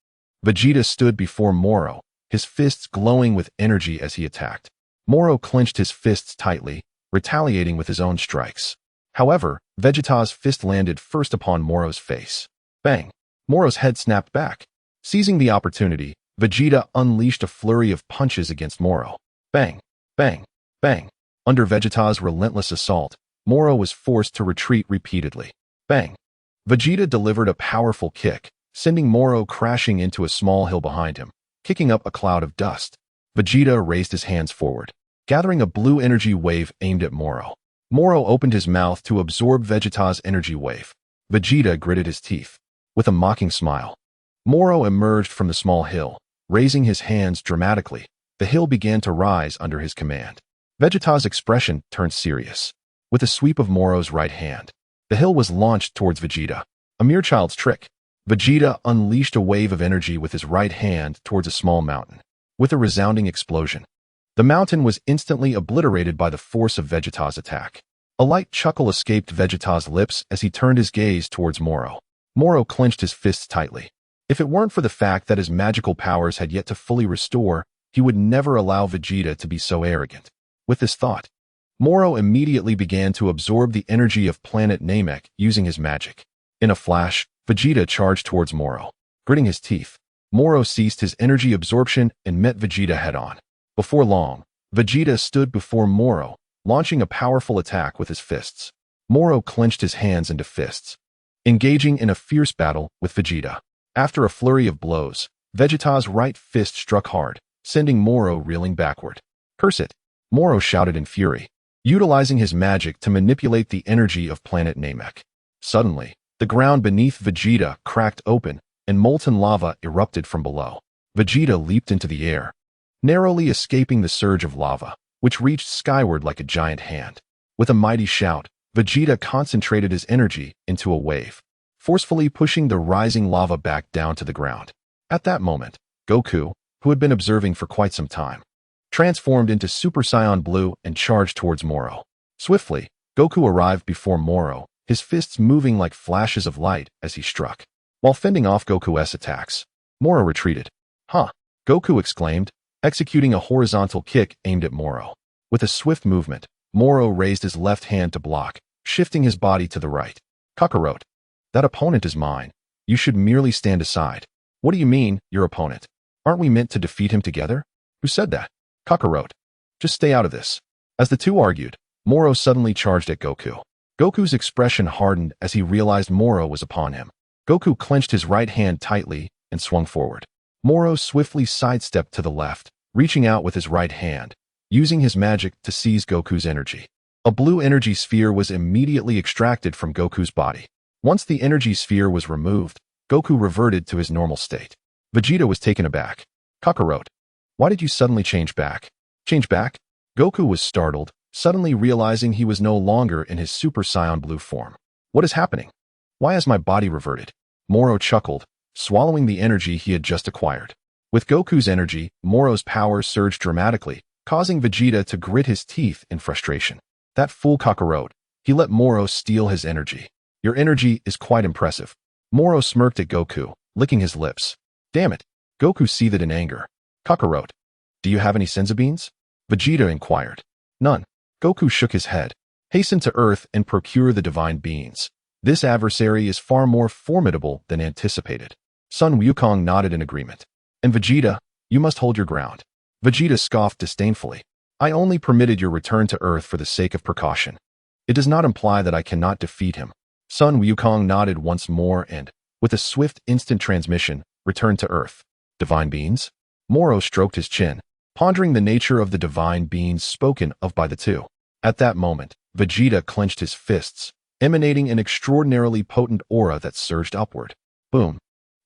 Vegeta stood before Moro, his fists glowing with energy as he attacked. Moro clenched his fists tightly, retaliating with his own strikes. However, Vegeta's fist landed first upon Moro's face. Bang! Moro's head snapped back. Seizing the opportunity, Vegeta unleashed a flurry of punches against Moro. Bang! Bang! Bang! Under Vegeta's relentless assault, Moro was forced to retreat repeatedly. Bang! Vegeta delivered a powerful kick, sending Moro crashing into a small hill behind him, kicking up a cloud of dust. Vegeta raised his hands forward, gathering a blue energy wave aimed at Moro. Moro opened his mouth to absorb Vegeta's energy wave. Vegeta gritted his teeth. With a mocking smile, Moro emerged from the small hill, raising his hands dramatically. The hill began to rise under his command. Vegeta's expression turned serious. With a sweep of Moro's right hand, the hill was launched towards Vegeta. A mere child's trick. Vegeta unleashed a wave of energy with his right hand towards a small mountain. With a resounding explosion, The mountain was instantly obliterated by the force of Vegeta's attack. A light chuckle escaped Vegeta's lips as he turned his gaze towards Moro. Moro clenched his fists tightly. If it weren't for the fact that his magical powers had yet to fully restore, he would never allow Vegeta to be so arrogant. With this thought, Moro immediately began to absorb the energy of planet Namek using his magic. In a flash, Vegeta charged towards Moro. Gritting his teeth, Moro ceased his energy absorption and met Vegeta head-on. Before long, Vegeta stood before Moro, launching a powerful attack with his fists. Moro clenched his hands into fists, engaging in a fierce battle with Vegeta. After a flurry of blows, Vegeta's right fist struck hard, sending Moro reeling backward. "Curse it!" Moro shouted in fury, utilizing his magic to manipulate the energy of planet Namek. Suddenly, the ground beneath Vegeta cracked open, and molten lava erupted from below. Vegeta leaped into the air, narrowly escaping the surge of lava, which reached skyward like a giant hand. With a mighty shout, Vegeta concentrated his energy into a wave, forcefully pushing the rising lava back down to the ground. At that moment, Goku, who had been observing for quite some time, transformed into Super Saiyan Blue and charged towards Moro. Swiftly, Goku arrived before Moro, his fists moving like flashes of light as he struck. While fending off Goku's attacks, Moro retreated. "Huh!" Goku exclaimed, executing a horizontal kick aimed at Moro. With a swift movement, Moro raised his left hand to block, shifting his body to the right. "Kakarot, that opponent is mine. You should merely stand aside." "What do you mean, your opponent? Aren't we meant to defeat him together?" "Who said that?" "Kakarot, just stay out of this." As the two argued, Moro suddenly charged at Goku. Goku's expression hardened as he realized Moro was upon him. Goku clenched his right hand tightly and swung forward. Moro swiftly sidestepped to the left, reaching out with his right hand, using his magic to seize Goku's energy. A blue energy sphere was immediately extracted from Goku's body. Once the energy sphere was removed, Goku reverted to his normal state. Vegeta was taken aback. "Kakarot, why did you suddenly change back?" "Change back?" Goku was startled, suddenly realizing he was no longer in his Super Saiyan Blue form. "What is happening? Why has my body reverted?" Moro chuckled, swallowing the energy he had just acquired. With Goku's energy, Moro's power surged dramatically, causing Vegeta to grit his teeth in frustration. "That fool Kakarot, he let Moro steal his energy. Your energy is quite impressive." Moro smirked at Goku, licking his lips. "Damn it!" Goku seethed in anger. "Kakarot, do you have any senzu beans?" Vegeta inquired. "None." Goku shook his head. "Hasten to Earth and procure the divine beans. This adversary is far more formidable than anticipated." Son Wukong nodded in agreement. "And Vegeta, you must hold your ground." Vegeta scoffed disdainfully. "I only permitted your return to Earth for the sake of precaution. It does not imply that I cannot defeat him." Son Wukong nodded once more and, with a swift instant transmission, returned to Earth. "Divine beans?" Moro stroked his chin, pondering the nature of the divine beings spoken of by the two. At that moment, Vegeta clenched his fists, emanating an extraordinarily potent aura that surged upward. Boom!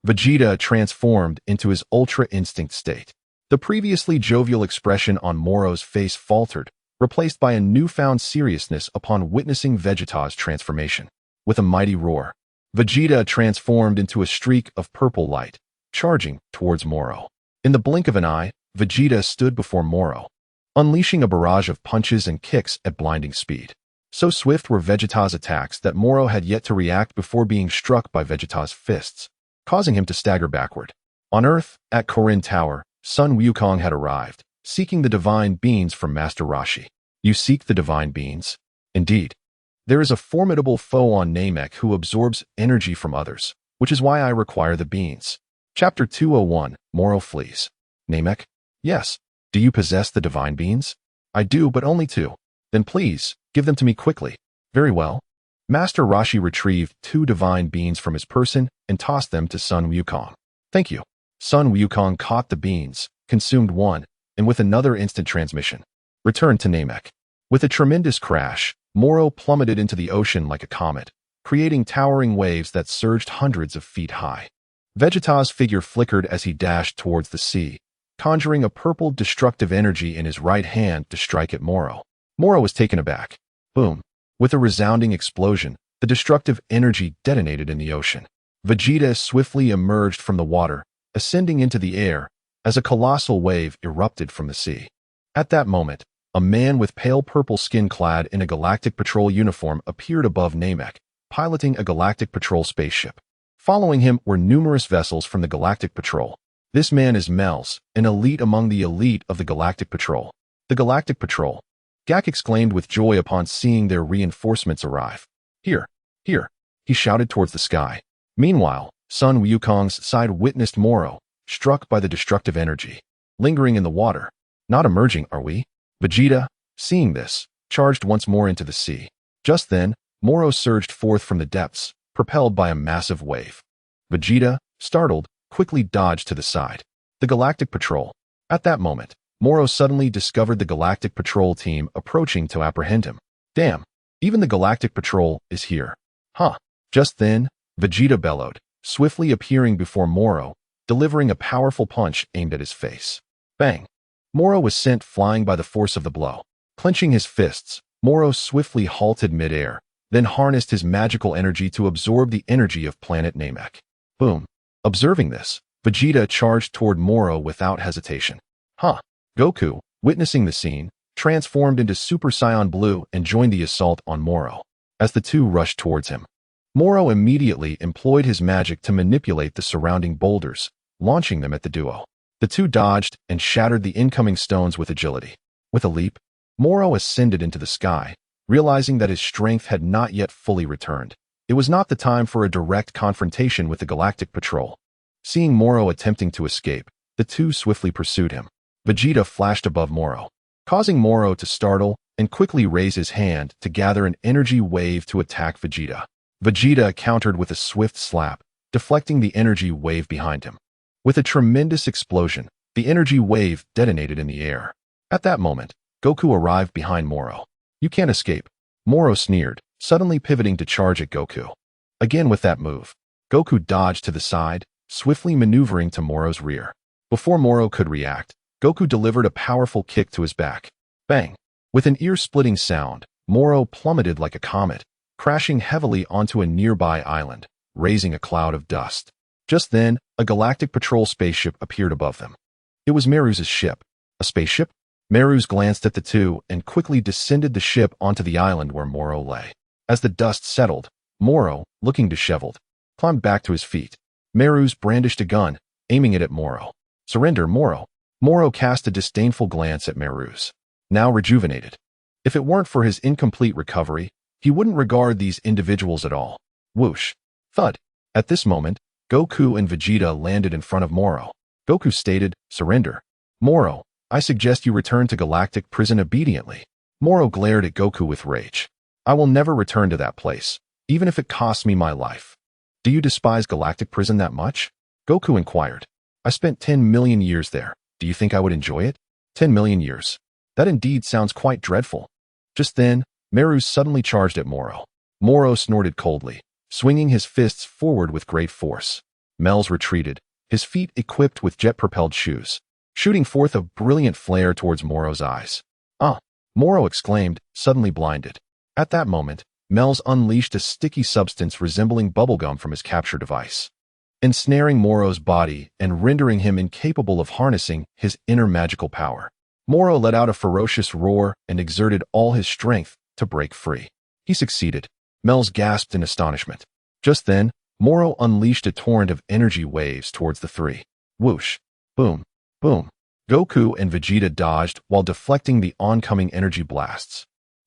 Vegeta transformed into his Ultra Instinct state. The previously jovial expression on Moro's face faltered, replaced by a newfound seriousness upon witnessing Vegeta's transformation. With a mighty roar, Vegeta transformed into a streak of purple light, charging towards Moro. In the blink of an eye, Vegeta stood before Moro, unleashing a barrage of punches and kicks at blinding speed. So swift were Vegeta's attacks that Moro had yet to react before being struck by Vegeta's fists, causing him to stagger backward. On Earth, at Korin Tower, Son Wukong had arrived, seeking the divine beans from Master Roshi. "You seek the divine beans?" "Indeed. There is a formidable foe on Namek who absorbs energy from others, which is why I require the beans." Chapter 201, Moro flees. "Namek?" "Yes. Do you possess the divine beans?" "I do, but only two." "Then please, give them to me quickly." "Very well." Master Roshi retrieved 2 divine beans from his person and tossed them to Son Wukong. "Thank you." Son Wukong caught the beans, consumed one, and with another instant transmission, returned to Namek. With a tremendous crash, Moro plummeted into the ocean like a comet, creating towering waves that surged hundreds of feet high. Vegeta's figure flickered as he dashed towards the sea, conjuring a purple destructive energy in his right hand to strike at Moro. Moro was taken aback. Boom! With a resounding explosion, the destructive energy detonated in the ocean. Vegeta swiftly emerged from the water, ascending into the air, as a colossal wave erupted from the sea. At that moment, a man with pale purple skin clad in a Galactic Patrol uniform appeared above Namek, piloting a Galactic Patrol spaceship. Following him were numerous vessels from the Galactic Patrol. This man is Mels, an elite among the elite of the Galactic Patrol. The Galactic Patrol. Gak exclaimed with joy upon seeing their reinforcements arrive. Here, here, he shouted towards the sky. Meanwhile, Sun Wukong's side witnessed Moro, struck by the destructive energy. Lingering in the water. Not emerging, are we? Vegeta, seeing this, charged once more into the sea. Just then, Moro surged forth from the depths, propelled by a massive wave. Vegeta, startled, quickly dodged to the side. The Galactic Patrol. At that moment, Moro suddenly discovered the Galactic Patrol team approaching to apprehend him. Damn, even the Galactic Patrol is here. Huh. Just then, Vegeta bellowed, swiftly appearing before Moro, delivering a powerful punch aimed at his face. Bang! Moro was sent flying by the force of the blow. Clenching his fists, Moro swiftly halted midair, then harnessed his magical energy to absorb the energy of planet Namek. Boom. Observing this, Vegeta charged toward Moro without hesitation. Huh. Goku, witnessing the scene, transformed into Super Saiyan Blue and joined the assault on Moro. As the two rushed towards him, Moro immediately employed his magic to manipulate the surrounding boulders, launching them at the duo. The two dodged and shattered the incoming stones with agility. With a leap, Moro ascended into the sky, realizing that his strength had not yet fully returned. It was not the time for a direct confrontation with the Galactic Patrol. Seeing Moro attempting to escape, the two swiftly pursued him. Vegeta flashed above Moro, causing Moro to startle and quickly raise his hand to gather an energy wave to attack Vegeta. Vegeta countered with a swift slap, deflecting the energy wave behind him. With a tremendous explosion, the energy wave detonated in the air. At that moment, Goku arrived behind Moro. You can't escape. Moro sneered, suddenly pivoting to charge at Goku. Again with that move, Goku dodged to the side, swiftly maneuvering to Moro's rear. Before Moro could react, Goku delivered a powerful kick to his back. Bang! With an ear-splitting sound, Moro plummeted like a comet, crashing heavily onto a nearby island, raising a cloud of dust. Just then, a Galactic Patrol spaceship appeared above them. It was Meruz's ship. A spaceship? Meruz glanced at the two and quickly descended the ship onto the island where Moro lay. As the dust settled, Moro, looking disheveled, climbed back to his feet. Meruz brandished a gun, aiming it at Moro. Surrender, Moro. Moro cast a disdainful glance at Meruz, now rejuvenated. If it weren't for his incomplete recovery, he wouldn't regard these individuals at all. Whoosh. Thud. At this moment, Goku and Vegeta landed in front of Moro. Goku stated, surrender. Moro, I suggest you return to Galactic Prison obediently. Moro glared at Goku with rage. I will never return to that place, even if it costs me my life. Do you despise Galactic Prison that much? Goku inquired. I spent 10 million years there. Do you think I would enjoy it? 10 million years. That indeed sounds quite dreadful. Just then, Meruz suddenly charged at Moro. Moro snorted coldly, swinging his fists forward with great force. Mels retreated, his feet equipped with jet-propelled shoes, shooting forth a brilliant flare towards Moro's eyes. Ah! Moro exclaimed, suddenly blinded. At that moment, Mels unleashed a sticky substance resembling bubblegum from his capture device, ensnaring Moro's body and rendering him incapable of harnessing his inner magical power. Moro let out a ferocious roar and exerted all his strength to break free. He succeeded. Mels gasped in astonishment. Just then, Moro unleashed a torrent of energy waves towards the three. Whoosh. Boom. Boom. Goku and Vegeta dodged while deflecting the oncoming energy blasts.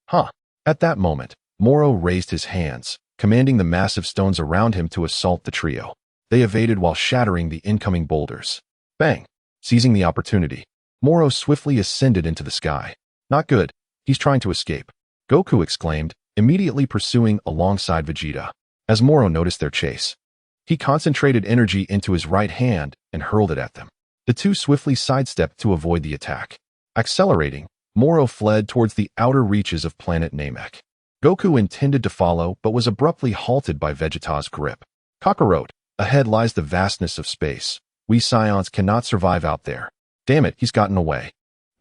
Huh. At that moment, Moro raised his hands, commanding the massive stones around him to assault the trio. They evaded while shattering the incoming boulders. Bang! Seizing the opportunity, Moro swiftly ascended into the sky. Not good. He's trying to escape. Goku exclaimed, immediately pursuing alongside Vegeta. As Moro noticed their chase, he concentrated energy into his right hand and hurled it at them. The two swiftly sidestepped to avoid the attack. Accelerating, Moro fled towards the outer reaches of planet Namek. Goku intended to follow but was abruptly halted by Vegeta's grip. Kakarot, ahead lies the vastness of space. We Saiyans cannot survive out there. Damn it, he's gotten away.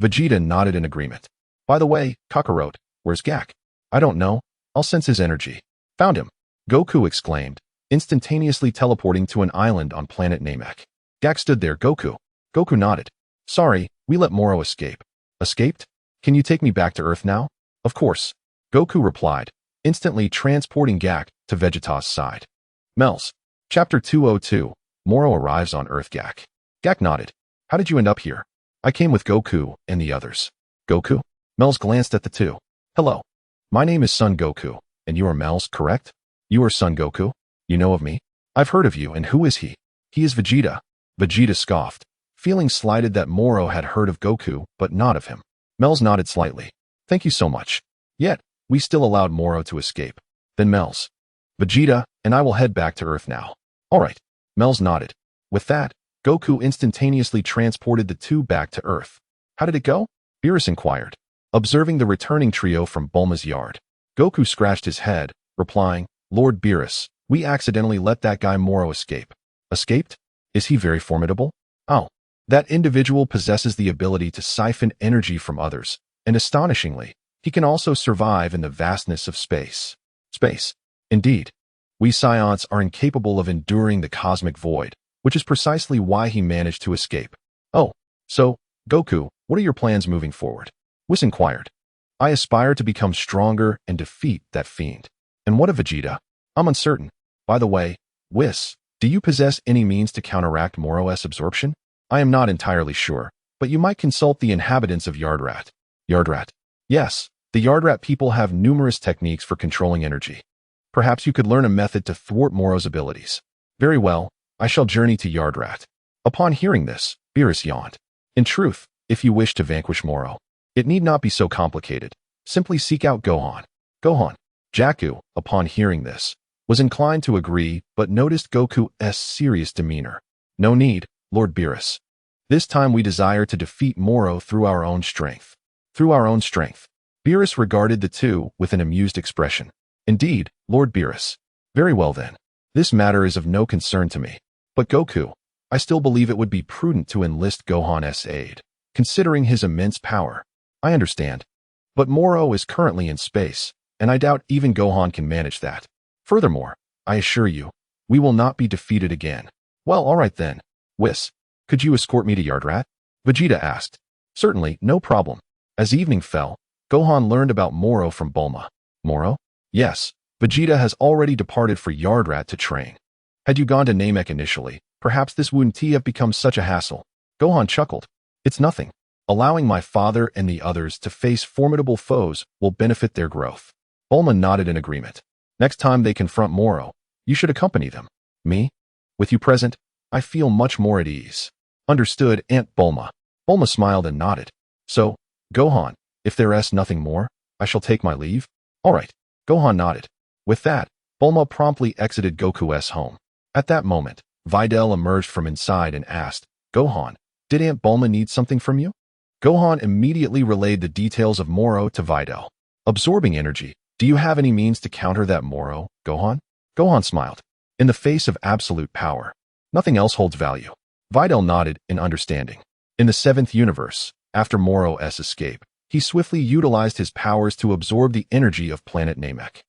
Vegeta nodded in agreement. By the way, Kakarot, where's Gak? I don't know. I'll sense his energy. Found him. Goku exclaimed, instantaneously teleporting to an island on planet Namek. Gak stood there. Goku. Goku nodded. Sorry, we let Moro escape. Escaped? Can you take me back to Earth now? Of course. Goku replied, instantly transporting Gak to Vegeta's side. Mels. Chapter 202. Moro arrives on Earth. Gak nodded. How did you end up here? I came with Goku and the others. Goku? Mels glanced at the two. Hello. My name is Son Goku, and you are Mels, correct? You are Son Goku? You know of me? I've heard of you, and who is he? He is Vegeta. Vegeta scoffed, feeling slighted that Moro had heard of Goku, but not of him. Mels nodded slightly. Thank you so much. Yet, we still allowed Moro to escape. Then Mels. Vegeta, and I will head back to Earth now. All right. Mels nodded. With that, Goku instantaneously transported the two back to Earth. How did it go? Beerus inquired, observing the returning trio from Bulma's yard. Goku scratched his head, replying, Lord Beerus, we accidentally let that guy Moro escape. Escaped? Is he very formidable? Oh. That individual possesses the ability to siphon energy from others, and astonishingly, he can also survive in the vastness of space. Space. Indeed. We Scions are incapable of enduring the cosmic void, which is precisely why he managed to escape. Oh, so, Goku, what are your plans moving forward? Whis inquired. I aspire to become stronger and defeat that fiend. And what of Vegeta? I'm uncertain. By the way, Whis, do you possess any means to counteract Moro's absorption? I am not entirely sure, but you might consult the inhabitants of Yardrat. Yardrat. Yes, the Yardrat people have numerous techniques for controlling energy. Perhaps you could learn a method to thwart Moro's abilities. Very well, I shall journey to Yardrat. Upon hearing this, Beerus yawned. In truth, if you wish to vanquish Moro, it need not be so complicated. Simply seek out Gohan. Gohan. Jakku, upon hearing this, was inclined to agree but noticed Goku's serious demeanor. No need, Lord Beerus. This time we desire to defeat Moro through our own strength. Through our own strength. Beerus regarded the two with an amused expression. Indeed, Lord Beerus. Very well then. This matter is of no concern to me. But Goku, I still believe it would be prudent to enlist Gohan's aid, considering his immense power. I understand. But Moro is currently in space, and I doubt even Gohan can manage that. Furthermore, I assure you, we will not be defeated again. Well, all right then. Whis, could you escort me to Yardrat? Vegeta asked. Certainly, no problem. As evening fell, Gohan learned about Moro from Bulma. Moro? Yes, Vegeta has already departed for Yardrat to train. Had you gone to Namek initially, perhaps this wouldn't have become such a hassle. Gohan chuckled. It's nothing. Allowing my father and the others to face formidable foes will benefit their growth. Bulma nodded in agreement. Next time they confront Moro, you should accompany them. Me? With you present, I feel much more at ease. Understood, Aunt Bulma. Bulma smiled and nodded. So, Gohan, if there's nothing more, I shall take my leave? All right. Gohan nodded. With that, Bulma promptly exited Goku's home. At that moment, Videl emerged from inside and asked, Gohan, did Aunt Bulma need something from you? Gohan immediately relayed the details of Moro to Videl. Absorbing energy, do you have any means to counter that Moro, Gohan? Gohan smiled. In the face of absolute power, nothing else holds value. Videl nodded in understanding. In the 7th universe, after Moro's escape, he swiftly utilized his powers to absorb the energy of planet Namek.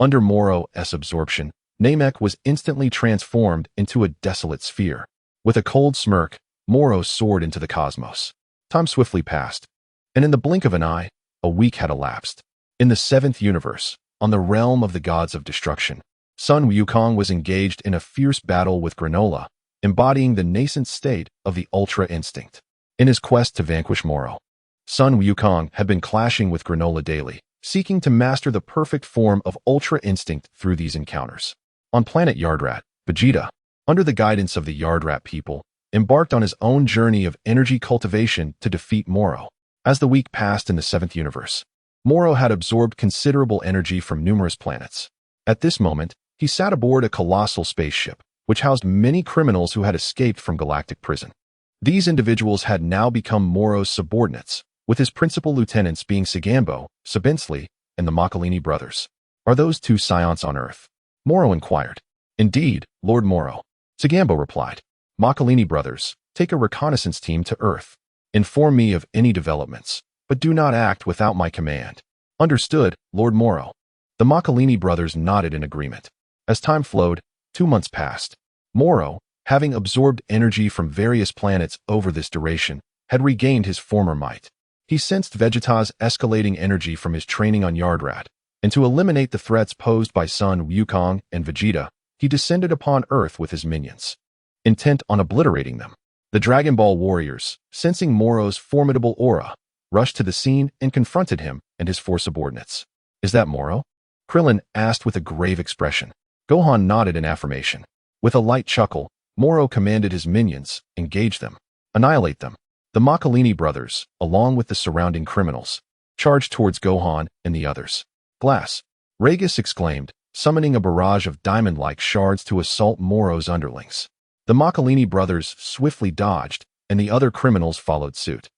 Under Moro's absorption, Namek was instantly transformed into a desolate sphere. With a cold smirk, Moro soared into the cosmos. Time swiftly passed, and in the blink of an eye, a week had elapsed. In the 7th universe, on the realm of the gods of destruction, Son Wukong was engaged in a fierce battle with Granola, embodying the nascent state of the Ultra Instinct. In his quest to vanquish Moro, Son Wukong had been clashing with Granola daily, seeking to master the perfect form of Ultra Instinct through these encounters. On planet Yardrat, Vegeta, under the guidance of the Yardrat people, embarked on his own journey of energy cultivation to defeat Moro. As the week passed in the 7th universe, Moro had absorbed considerable energy from numerous planets. At this moment, he sat aboard a colossal spaceship, which housed many criminals who had escaped from galactic prison. These individuals had now become Moro's subordinates, with his principal lieutenants being Sagambo, Sabinsley, and the Makalini brothers. Are those two Scions on Earth? Moro inquired. Indeed, Lord Moro. Sagambo replied. Makalini brothers, take a reconnaissance team to Earth. Inform me of any developments, but do not act without my command. Understood, Lord Moro. The Makalini brothers nodded in agreement. As time flowed, 2 months passed. Moro, having absorbed energy from various planets over this duration, had regained his former might. He sensed Vegeta's escalating energy from his training on Yardrat, and to eliminate the threats posed by Son Wukong and Vegeta, he descended upon Earth with his minions, intent on obliterating them. The Dragon Ball warriors, sensing Moro's formidable aura, rushed to the scene and confronted him and his four subordinates. "Is that Moro?" Krillin asked with a grave expression. Gohan nodded in affirmation. With a light chuckle, Moro commanded his minions, engage them, annihilate them. The Makalini brothers, along with the surrounding criminals, charged towards Gohan and the others. "Glass!" Ragus exclaimed, summoning a barrage of diamond-like shards to assault Moro's underlings. The Makalini brothers swiftly dodged, and the other criminals followed suit.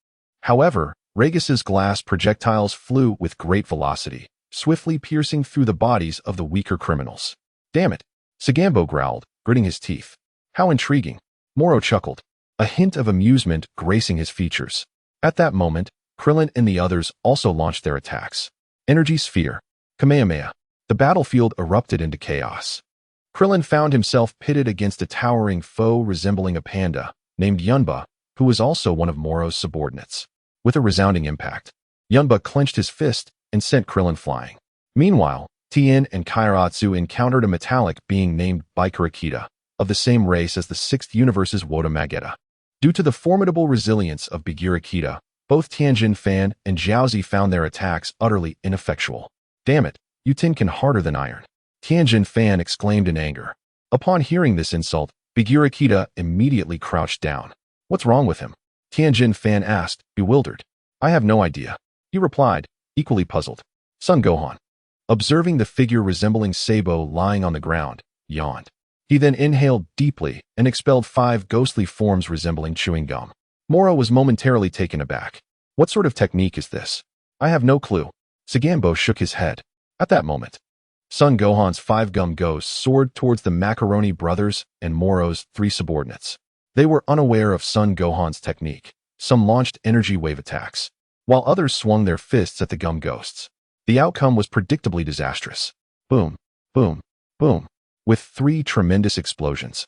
However, Ragus's glass projectiles flew with great velocity, swiftly piercing through the bodies of the weaker criminals. "Damn it!" Sagambo growled, gritting his teeth. "How intriguing!" Moro chuckled, a hint of amusement gracing his features. At that moment, Krillin and the others also launched their attacks. Energy Sphere. Kamehameha. The battlefield erupted into chaos. Krillin found himself pitted against a towering foe resembling a panda, named Yunba, who was also one of Moro's subordinates. With a resounding impact, Yunba clenched his fist and sent Krillin flying. Meanwhile, Tien and Kairatsu encountered a metallic being named Bikarakita, of the same race as the 6th universe's Woda Magetta. Due to the formidable resilience of Bikarakita, both Tianjin Fan and Jiaozi found their attacks utterly ineffectual. "Damn it, you tin can harder than iron," Tianjin Fan exclaimed in anger. Upon hearing this insult, Bikarakita immediately crouched down. "What's wrong with him?" Tianjin Fan asked, bewildered. "I have no idea," he replied, equally puzzled. Son Gohan, observing the figure resembling Sabo lying on the ground, yawned. He then inhaled deeply and expelled 5 ghostly forms resembling chewing gum. Moro was momentarily taken aback. "What sort of technique is this?" "I have no clue." Sagambo shook his head. At that moment, Son Gohan's 5 gum ghosts soared towards the Macaroni brothers and Moro's 3 subordinates. They were unaware of Son Gohan's technique. Some launched energy wave attacks, while others swung their fists at the gum ghosts. The outcome was predictably disastrous. Boom, boom, boom, with 3 tremendous explosions.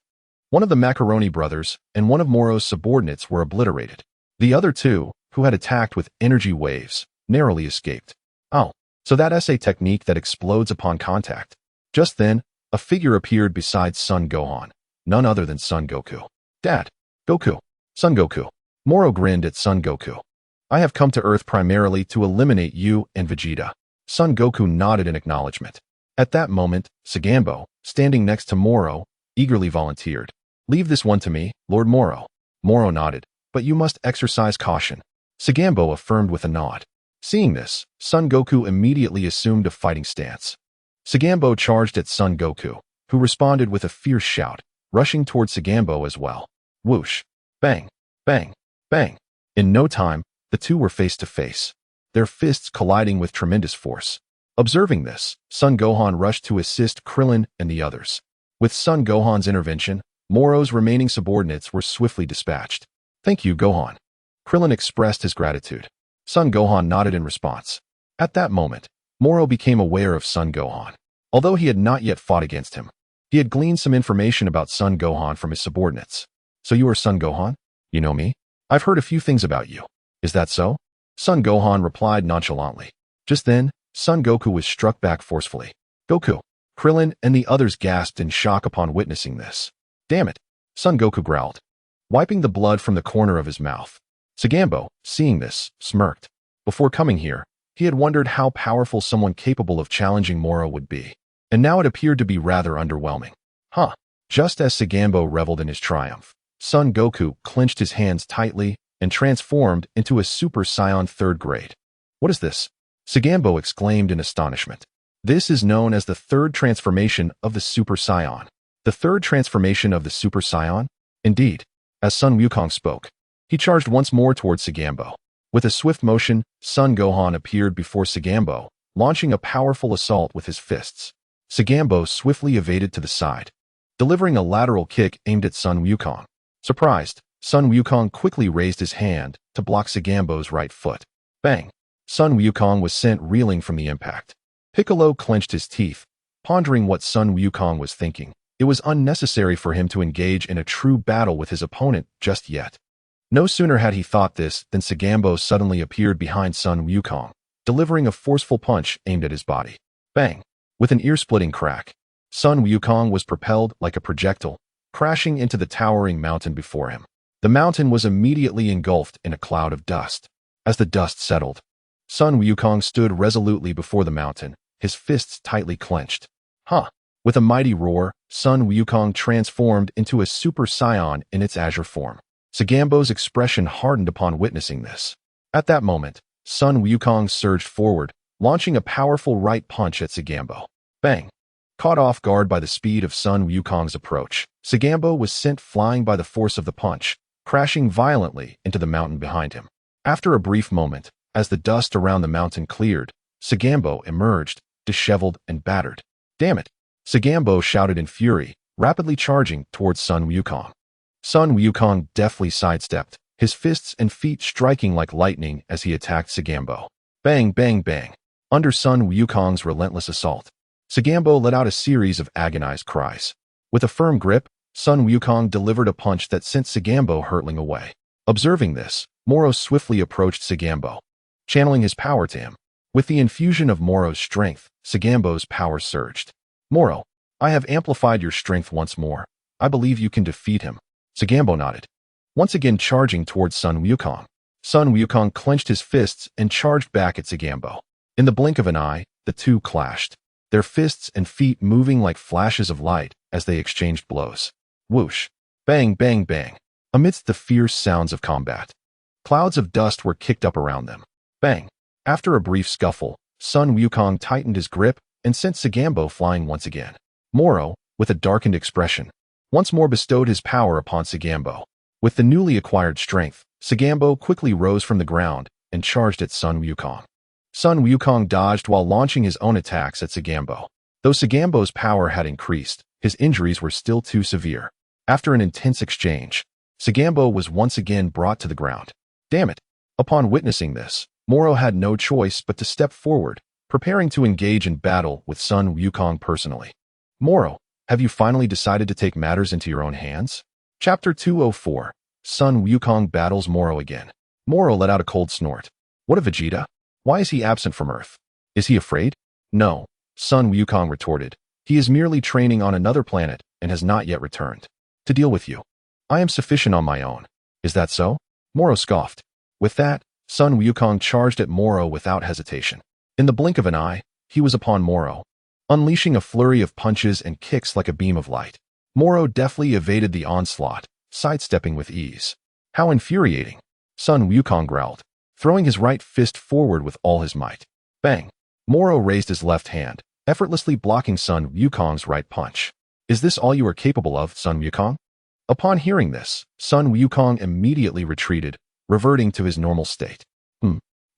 One of the Macaroni brothers and one of Moro's subordinates were obliterated. The other 2, who had attacked with energy waves, narrowly escaped. "Oh, so that SA technique that explodes upon contact." Just then, a figure appeared beside Son Gohan, none other than Son Goku. "Dad, Goku, Son Goku." Moro grinned at Son Goku. "I have come to Earth primarily to eliminate you and Vegeta." Son Goku nodded in acknowledgement. At that moment, Sagambo, standing next to Moro, eagerly volunteered. "Leave this one to me, Lord Moro." Moro nodded, "But you must exercise caution." Sagambo affirmed with a nod. Seeing this, Son Goku immediately assumed a fighting stance. Sagambo charged at Son Goku, who responded with a fierce shout, rushing towards Sagambo as well. Whoosh! Bang! Bang! Bang! In no time, the two were face to face, their fists colliding with tremendous force. Observing this, Son Gohan rushed to assist Krillin and the others. With Son Gohan's intervention, Moro's remaining subordinates were swiftly dispatched. "Thank you, Gohan." Krillin expressed his gratitude. Son Gohan nodded in response. At that moment, Moro became aware of Son Gohan. Although he had not yet fought against him, he had gleaned some information about Son Gohan from his subordinates. "So you are Son Gohan? You know me? I've heard a few things about you. Is that so?" Son Gohan replied nonchalantly. Just then, Son Goku was struck back forcefully. "Goku!" Krillin and the others gasped in shock upon witnessing this. "Damn it!" Son Goku growled, wiping the blood from the corner of his mouth. Sagambo, seeing this, smirked. Before coming here, he had wondered how powerful someone capable of challenging Moro would be, and now it appeared to be rather underwhelming. Huh. Just as Sagambo reveled in his triumph, Son Goku clenched his hands tightly and transformed into a Super Saiyan 3rd grade. "What is this?" Sagambo exclaimed in astonishment. This is known as the 3rd transformation of the Super Saiyan. The 3rd transformation of the Super Saiyan? Indeed. As Son Wukong spoke, he charged once more towards Sagambo. With a swift motion, Son Gohan appeared before Sagambo, launching a powerful assault with his fists. Sagambo swiftly evaded to the side, delivering a lateral kick aimed at Son Wukong. Surprised, Son Wukong quickly raised his hand to block Sagambo's right foot. Bang! Son Wukong was sent reeling from the impact. Piccolo clenched his teeth, pondering what Son Wukong was thinking. It was unnecessary for him to engage in a true battle with his opponent just yet. No sooner had he thought this than Sagambo suddenly appeared behind Sun Wukong, delivering a forceful punch aimed at his body. Bang! With an ear-splitting crack, Sun Wukong was propelled like a projectile, crashing into the towering mountain before him. The mountain was immediately engulfed in a cloud of dust. As the dust settled, Sun Wukong stood resolutely before the mountain, his fists tightly clenched. Huh! With a mighty roar, Sun Wukong transformed into a Super Saiyan in its azure form. Sagambo's expression hardened upon witnessing this. At that moment, Sun Wukong surged forward, launching a powerful right punch at Sagambo. Bang! Caught off guard by the speed of Sun Wukong's approach, Sagambo was sent flying by the force of the punch, crashing violently into the mountain behind him. After a brief moment, as the dust around the mountain cleared, Sagambo emerged, disheveled and battered. Damn it! Sagambo shouted in fury, rapidly charging towards Sun Wukong. Sun Wukong deftly sidestepped, his fists and feet striking like lightning as he attacked Sagambo. Bang, bang, bang. Under Sun Wukong's relentless assault, Sagambo let out a series of agonized cries. With a firm grip, Sun Wukong delivered a punch that sent Sagambo hurtling away. Observing this, Moro swiftly approached Sagambo, channeling his power to him. With the infusion of Moro's strength, Sagambo's power surged. Moro, I have amplified your strength once more. I believe you can defeat him. Sagambo nodded, once again charging towards Sun Wukong. Sun Wukong clenched his fists and charged back at Sagambo. In the blink of an eye, the two clashed, their fists and feet moving like flashes of light as they exchanged blows. Whoosh! Bang, bang, bang! Amidst the fierce sounds of combat, clouds of dust were kicked up around them. Bang! After a brief scuffle, Sun Wukong tightened his grip and sent Sagambo flying once again. Moro, with a darkened expression, once more bestowed his power upon Sagambo. With the newly acquired strength, Sagambo quickly rose from the ground and charged at Sun Wukong. Sun Wukong dodged while launching his own attacks at Sagambo. Though Sagambo's power had increased, his injuries were still too severe. After an intense exchange, Sagambo was once again brought to the ground. Damn it! Upon witnessing this, Moro had no choice but to step forward, preparing to engage in battle with Sun Wukong personally. Moro, have you finally decided to take matters into your own hands? Chapter 204. Sun Wukong battles Moro again. Moro let out a cold snort. What of Vegeta? Why is he absent from Earth? Is he afraid? No, Sun Wukong retorted. He is merely training on another planet and has not yet returned. To deal with you. I am sufficient on my own. Is that so? Moro scoffed. With that, Sun Wukong charged at Moro without hesitation. In the blink of an eye, he was upon Moro, unleashing a flurry of punches and kicks like a beam of light. Moro deftly evaded the onslaught, sidestepping with ease. How infuriating! Sun Wukong growled, throwing his right fist forward with all his might. Bang! Moro raised his left hand, effortlessly blocking Sun Wukong's right punch. Is this all you are capable of, Sun Wukong? Upon hearing this, Sun Wukong immediately retreated, reverting to his normal state.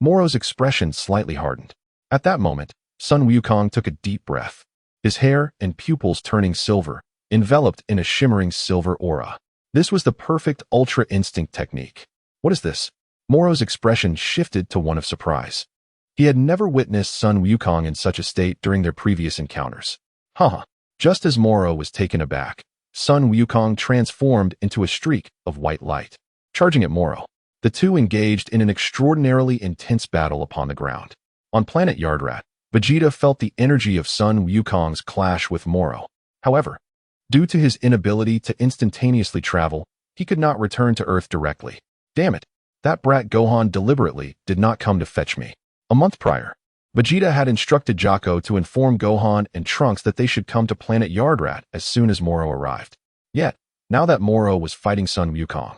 Moro's expression slightly hardened. At that moment, Sun Wukong took a deep breath, his hair and pupils turning silver, enveloped in a shimmering silver aura. This was the perfect Ultra Instinct technique. What is this? Moro's expression shifted to one of surprise. He had never witnessed Sun Wukong in such a state during their previous encounters. Haha. Just as Moro was taken aback, Sun Wukong transformed into a streak of white light. Charging at Moro, the two engaged in an extraordinarily intense battle upon the ground. On planet Yardrat, Vegeta felt the energy of Sun Wukong's clash with Moro. However, due to his inability to instantaneously travel, he could not return to Earth directly. Damn it, that brat Gohan deliberately did not come to fetch me. A month prior, Vegeta had instructed Jocko to inform Gohan and Trunks that they should come to planet Yardrat as soon as Moro arrived. Yet, now that Moro was fighting Sun Wukong,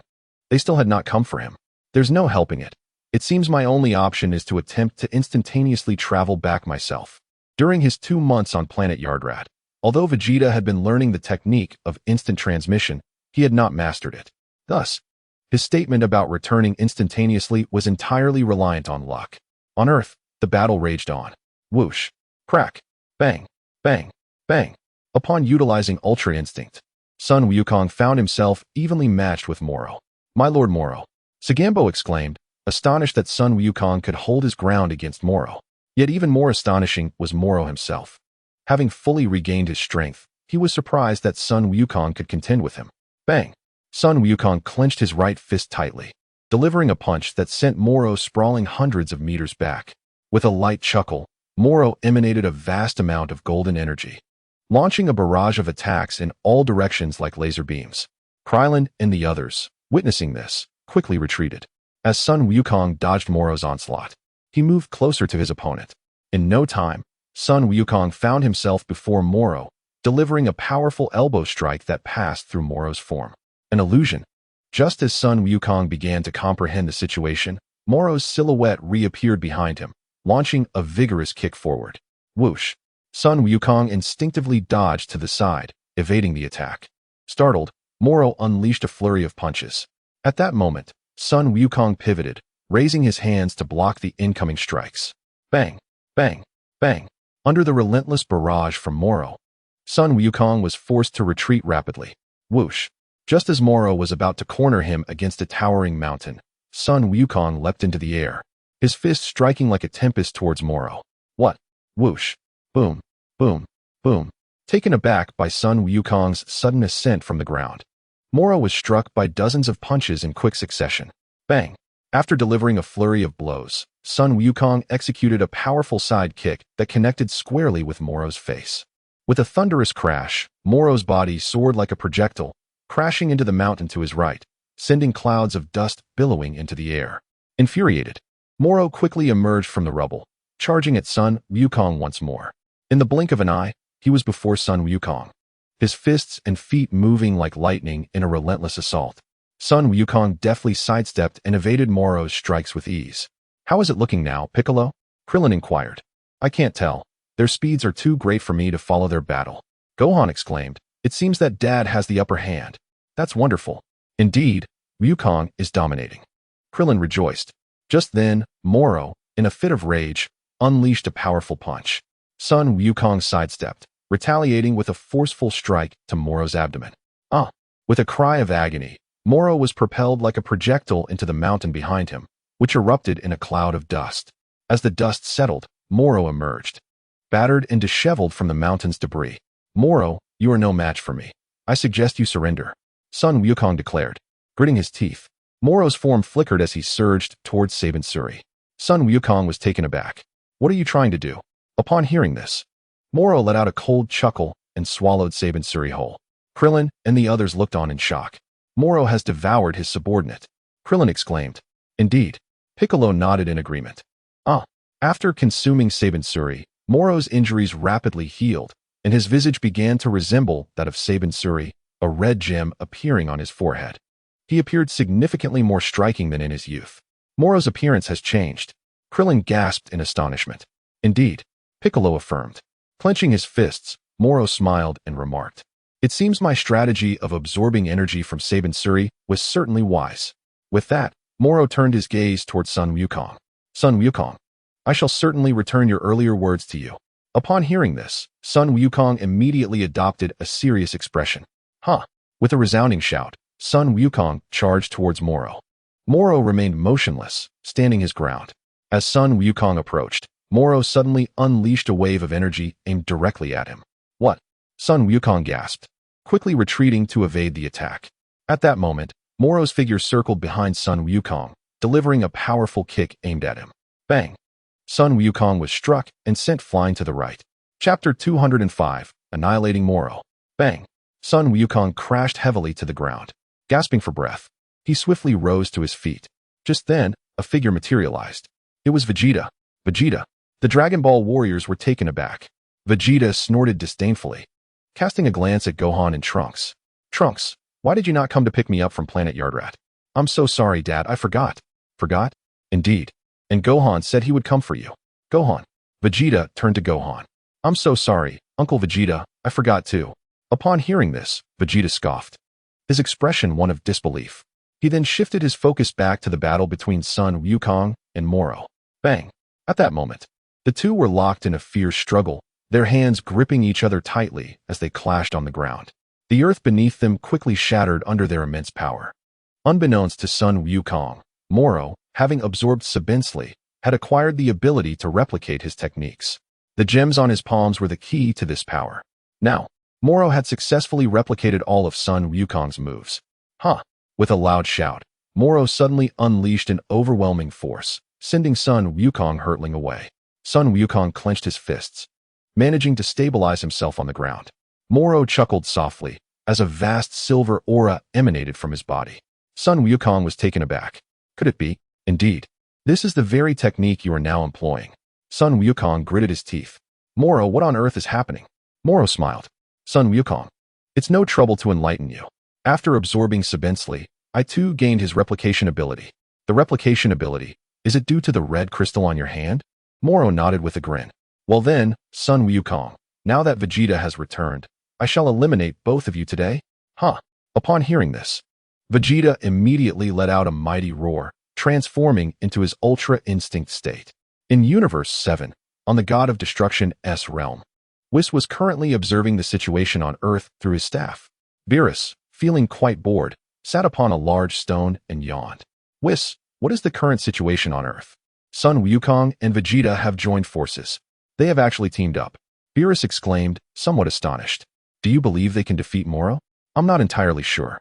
they still had not come for him. There's no helping it. It seems my only option is to attempt to instantaneously travel back myself. During his 2 months on planet Yardrat, although Vegeta had been learning the technique of instant transmission, he had not mastered it. Thus, his statement about returning instantaneously was entirely reliant on luck. On Earth, the battle raged on. Whoosh, crack, bang, bang, bang. Upon utilizing Ultra Instinct, Sun Wukong found himself evenly matched with Moro. My Lord Moro, Sagambo exclaimed, astonished that Sun Wukong could hold his ground against Moro. Yet even more astonishing was Moro himself. Having fully regained his strength, he was surprised that Sun Wukong could contend with him. Bang! Sun Wukong clenched his right fist tightly, delivering a punch that sent Moro sprawling hundreds of meters back. With a light chuckle, Moro emanated a vast amount of golden energy, launching a barrage of attacks in all directions like laser beams. Krillin and the others, witnessing this, quickly retreated. As Sun Wukong dodged Moro's onslaught, he moved closer to his opponent. In no time, Sun Wukong found himself before Moro, delivering a powerful elbow strike that passed through Moro's form. An illusion. Just as Sun Wukong began to comprehend the situation, Moro's silhouette reappeared behind him, launching a vigorous kick forward. Whoosh! Sun Wukong instinctively dodged to the side, evading the attack. Startled, Moro unleashed a flurry of punches. At that moment, Sun Wukong pivoted, raising his hands to block the incoming strikes. Bang! Bang! Bang! Under the relentless barrage from Moro, Sun Wukong was forced to retreat rapidly. Whoosh! Just as Moro was about to corner him against a towering mountain, Sun Wukong leapt into the air, his fist striking like a tempest towards Moro. What? Whoosh! Boom! Boom! Boom! Taken aback by Sun Wukong's sudden ascent from the ground, Moro was struck by dozens of punches in quick succession. Bang! After delivering a flurry of blows, Sun Wukong executed a powerful side kick that connected squarely with Moro's face. With a thunderous crash, Moro's body soared like a projectile, crashing into the mountain to his right, sending clouds of dust billowing into the air. Infuriated, Moro quickly emerged from the rubble, charging at Sun Wukong once more. In the blink of an eye, he was before Sun Wukong, his fists and feet moving like lightning in a relentless assault. Sun Wukong deftly sidestepped and evaded Moro's strikes with ease. How is it looking now, Piccolo? Krillin inquired. I can't tell. Their speeds are too great for me to follow their battle. Gohan exclaimed. It seems that Dad has the upper hand. That's wonderful. Indeed, Wukong is dominating. Krillin rejoiced. Just then, Moro, in a fit of rage, unleashed a powerful punch. Sun Wukong sidestepped, retaliating with a forceful strike to Moro's abdomen. Ah! With a cry of agony, Moro was propelled like a projectile into the mountain behind him, which erupted in a cloud of dust. As the dust settled, Moro emerged, battered and disheveled from the mountain's debris. Moro, you are no match for me. I suggest you surrender, Sun Wukong declared. Gritting his teeth, Moro's form flickered as he surged towards Saban-Suri. Sun Wukong was taken aback. What are you trying to do? Upon hearing this, Moro let out a cold chuckle and swallowed Saban-Suri whole. Krillin and the others looked on in shock. Moro has devoured his subordinate, Krillin exclaimed. Indeed. Piccolo nodded in agreement. After consuming Saban-Suri, Moro's injuries rapidly healed, and his visage began to resemble that of Saban-Suri, a red gem appearing on his forehead. He appeared significantly more striking than in his youth. Moro's appearance has changed. Krillin gasped in astonishment. Indeed, Piccolo affirmed. Clenching his fists, Moro smiled and remarked. It seems my strategy of absorbing energy from Saban-Suri was certainly wise. With that, Moro turned his gaze towards Sun Wukong. Sun Wukong, I shall certainly return your earlier words to you. Upon hearing this, Sun Wukong immediately adopted a serious expression. With a resounding shout, Sun Wukong charged towards Moro. Moro remained motionless, standing his ground. As Sun Wukong approached, Moro suddenly unleashed a wave of energy aimed directly at him. What? Sun Wukong gasped, quickly retreating to evade the attack. At that moment, Moro's figure circled behind Sun Wukong, delivering a powerful kick aimed at him. Bang! Sun Wukong was struck and sent flying to the right. Chapter 205, Annihilating Moro. Bang! Sun Wukong crashed heavily to the ground. Gasping for breath, he swiftly rose to his feet. Just then, a figure materialized. It was Vegeta. Vegeta. The Dragon Ball warriors were taken aback. Vegeta snorted disdainfully, casting a glance at Gohan and Trunks. Trunks, why did you not come to pick me up from Planet Yardrat? I'm so sorry, Dad, I forgot. Forgot? Indeed. And Gohan said he would come for you. Gohan. Vegeta turned to Gohan. I'm so sorry, Uncle Vegeta, I forgot too. Upon hearing this, Vegeta scoffed, his expression one of disbelief. He then shifted his focus back to the battle between Sun Wukong and Moro. Bang! At that moment, the two were locked in a fierce struggle, their hands gripping each other tightly as they clashed on the ground. The earth beneath them quickly shattered under their immense power. Unbeknownst to Sun Wukong, Moro, having absorbed Saban-Suri, had acquired the ability to replicate his techniques. The gems on his palms were the key to this power. Now, Moro had successfully replicated all of Sun Wukong's moves. With a loud shout, Moro suddenly unleashed an overwhelming force, sending Son Wukong hurtling away. Son Wukong clenched his fists, managing to stabilize himself on the ground. Moro chuckled softly, as a vast silver aura emanated from his body. Son Wukong was taken aback. Could it be? Indeed. This is the very technique you are now employing. Son Wukong gritted his teeth. Moro, what on earth is happening? Moro smiled. Son Wukong, it's no trouble to enlighten you. After absorbing Sabensli, I too gained his replication ability. The replication ability, is it due to the red crystal on your hand? Moro nodded with a grin. Well then, Son Wukong, now that Vegeta has returned, I shall eliminate both of you today? Huh. Upon hearing this, Vegeta immediately let out a mighty roar, transforming into his Ultra Instinct state. In Universe 7, on the God of Destruction's realm, Whis was currently observing the situation on Earth through his staff. Beerus, feeling quite bored, sat upon a large stone and yawned. Whis, what is the current situation on Earth? Son Wukong and Vegeta have joined forces. They have actually teamed up. Beerus exclaimed, somewhat astonished. Do you believe they can defeat Moro? I'm not entirely sure.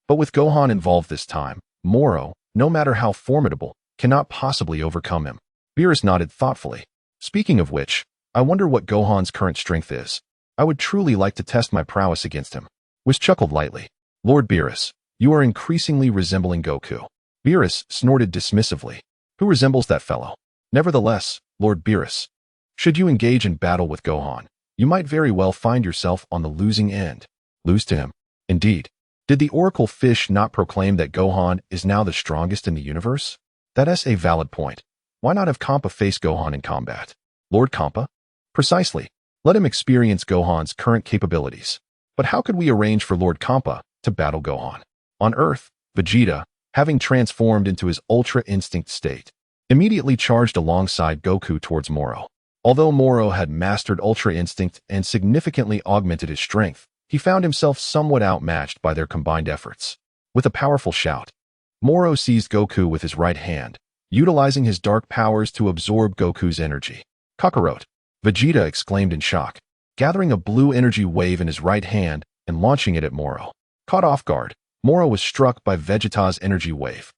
But with Gohan involved this time, Moro, no matter how formidable, cannot possibly overcome him. Beerus nodded thoughtfully. Speaking of which, I wonder what Gohan's current strength is. I would truly like to test my prowess against him. Whis chuckled lightly. Lord Beerus, you are increasingly resembling Goku. Beerus snorted dismissively. Who resembles that fellow? Nevertheless, Lord Beerus, should you engage in battle with Gohan, you might very well find yourself on the losing end. Lose to him? Indeed. Did the Oracle Fish not proclaim that Gohan is now the strongest in the universe? That's a valid point. Why not have Kampa face Gohan in combat? Lord Kampa? Precisely. Let him experience Gohan's current capabilities. But how could we arrange for Lord Kampa to battle Gohan? On Earth, Vegeta, having transformed into his Ultra Instinct state, immediately charged alongside Goku towards Moro. Although Moro had mastered Ultra Instinct and significantly augmented his strength, he found himself somewhat outmatched by their combined efforts. With a powerful shout, Moro seized Goku with his right hand, utilizing his dark powers to absorb Goku's energy. Kakarot! Vegeta exclaimed in shock, gathering a blue energy wave in his right hand and launching it at Moro. Caught off guard, Moro was struck by Vegeta's energy wave.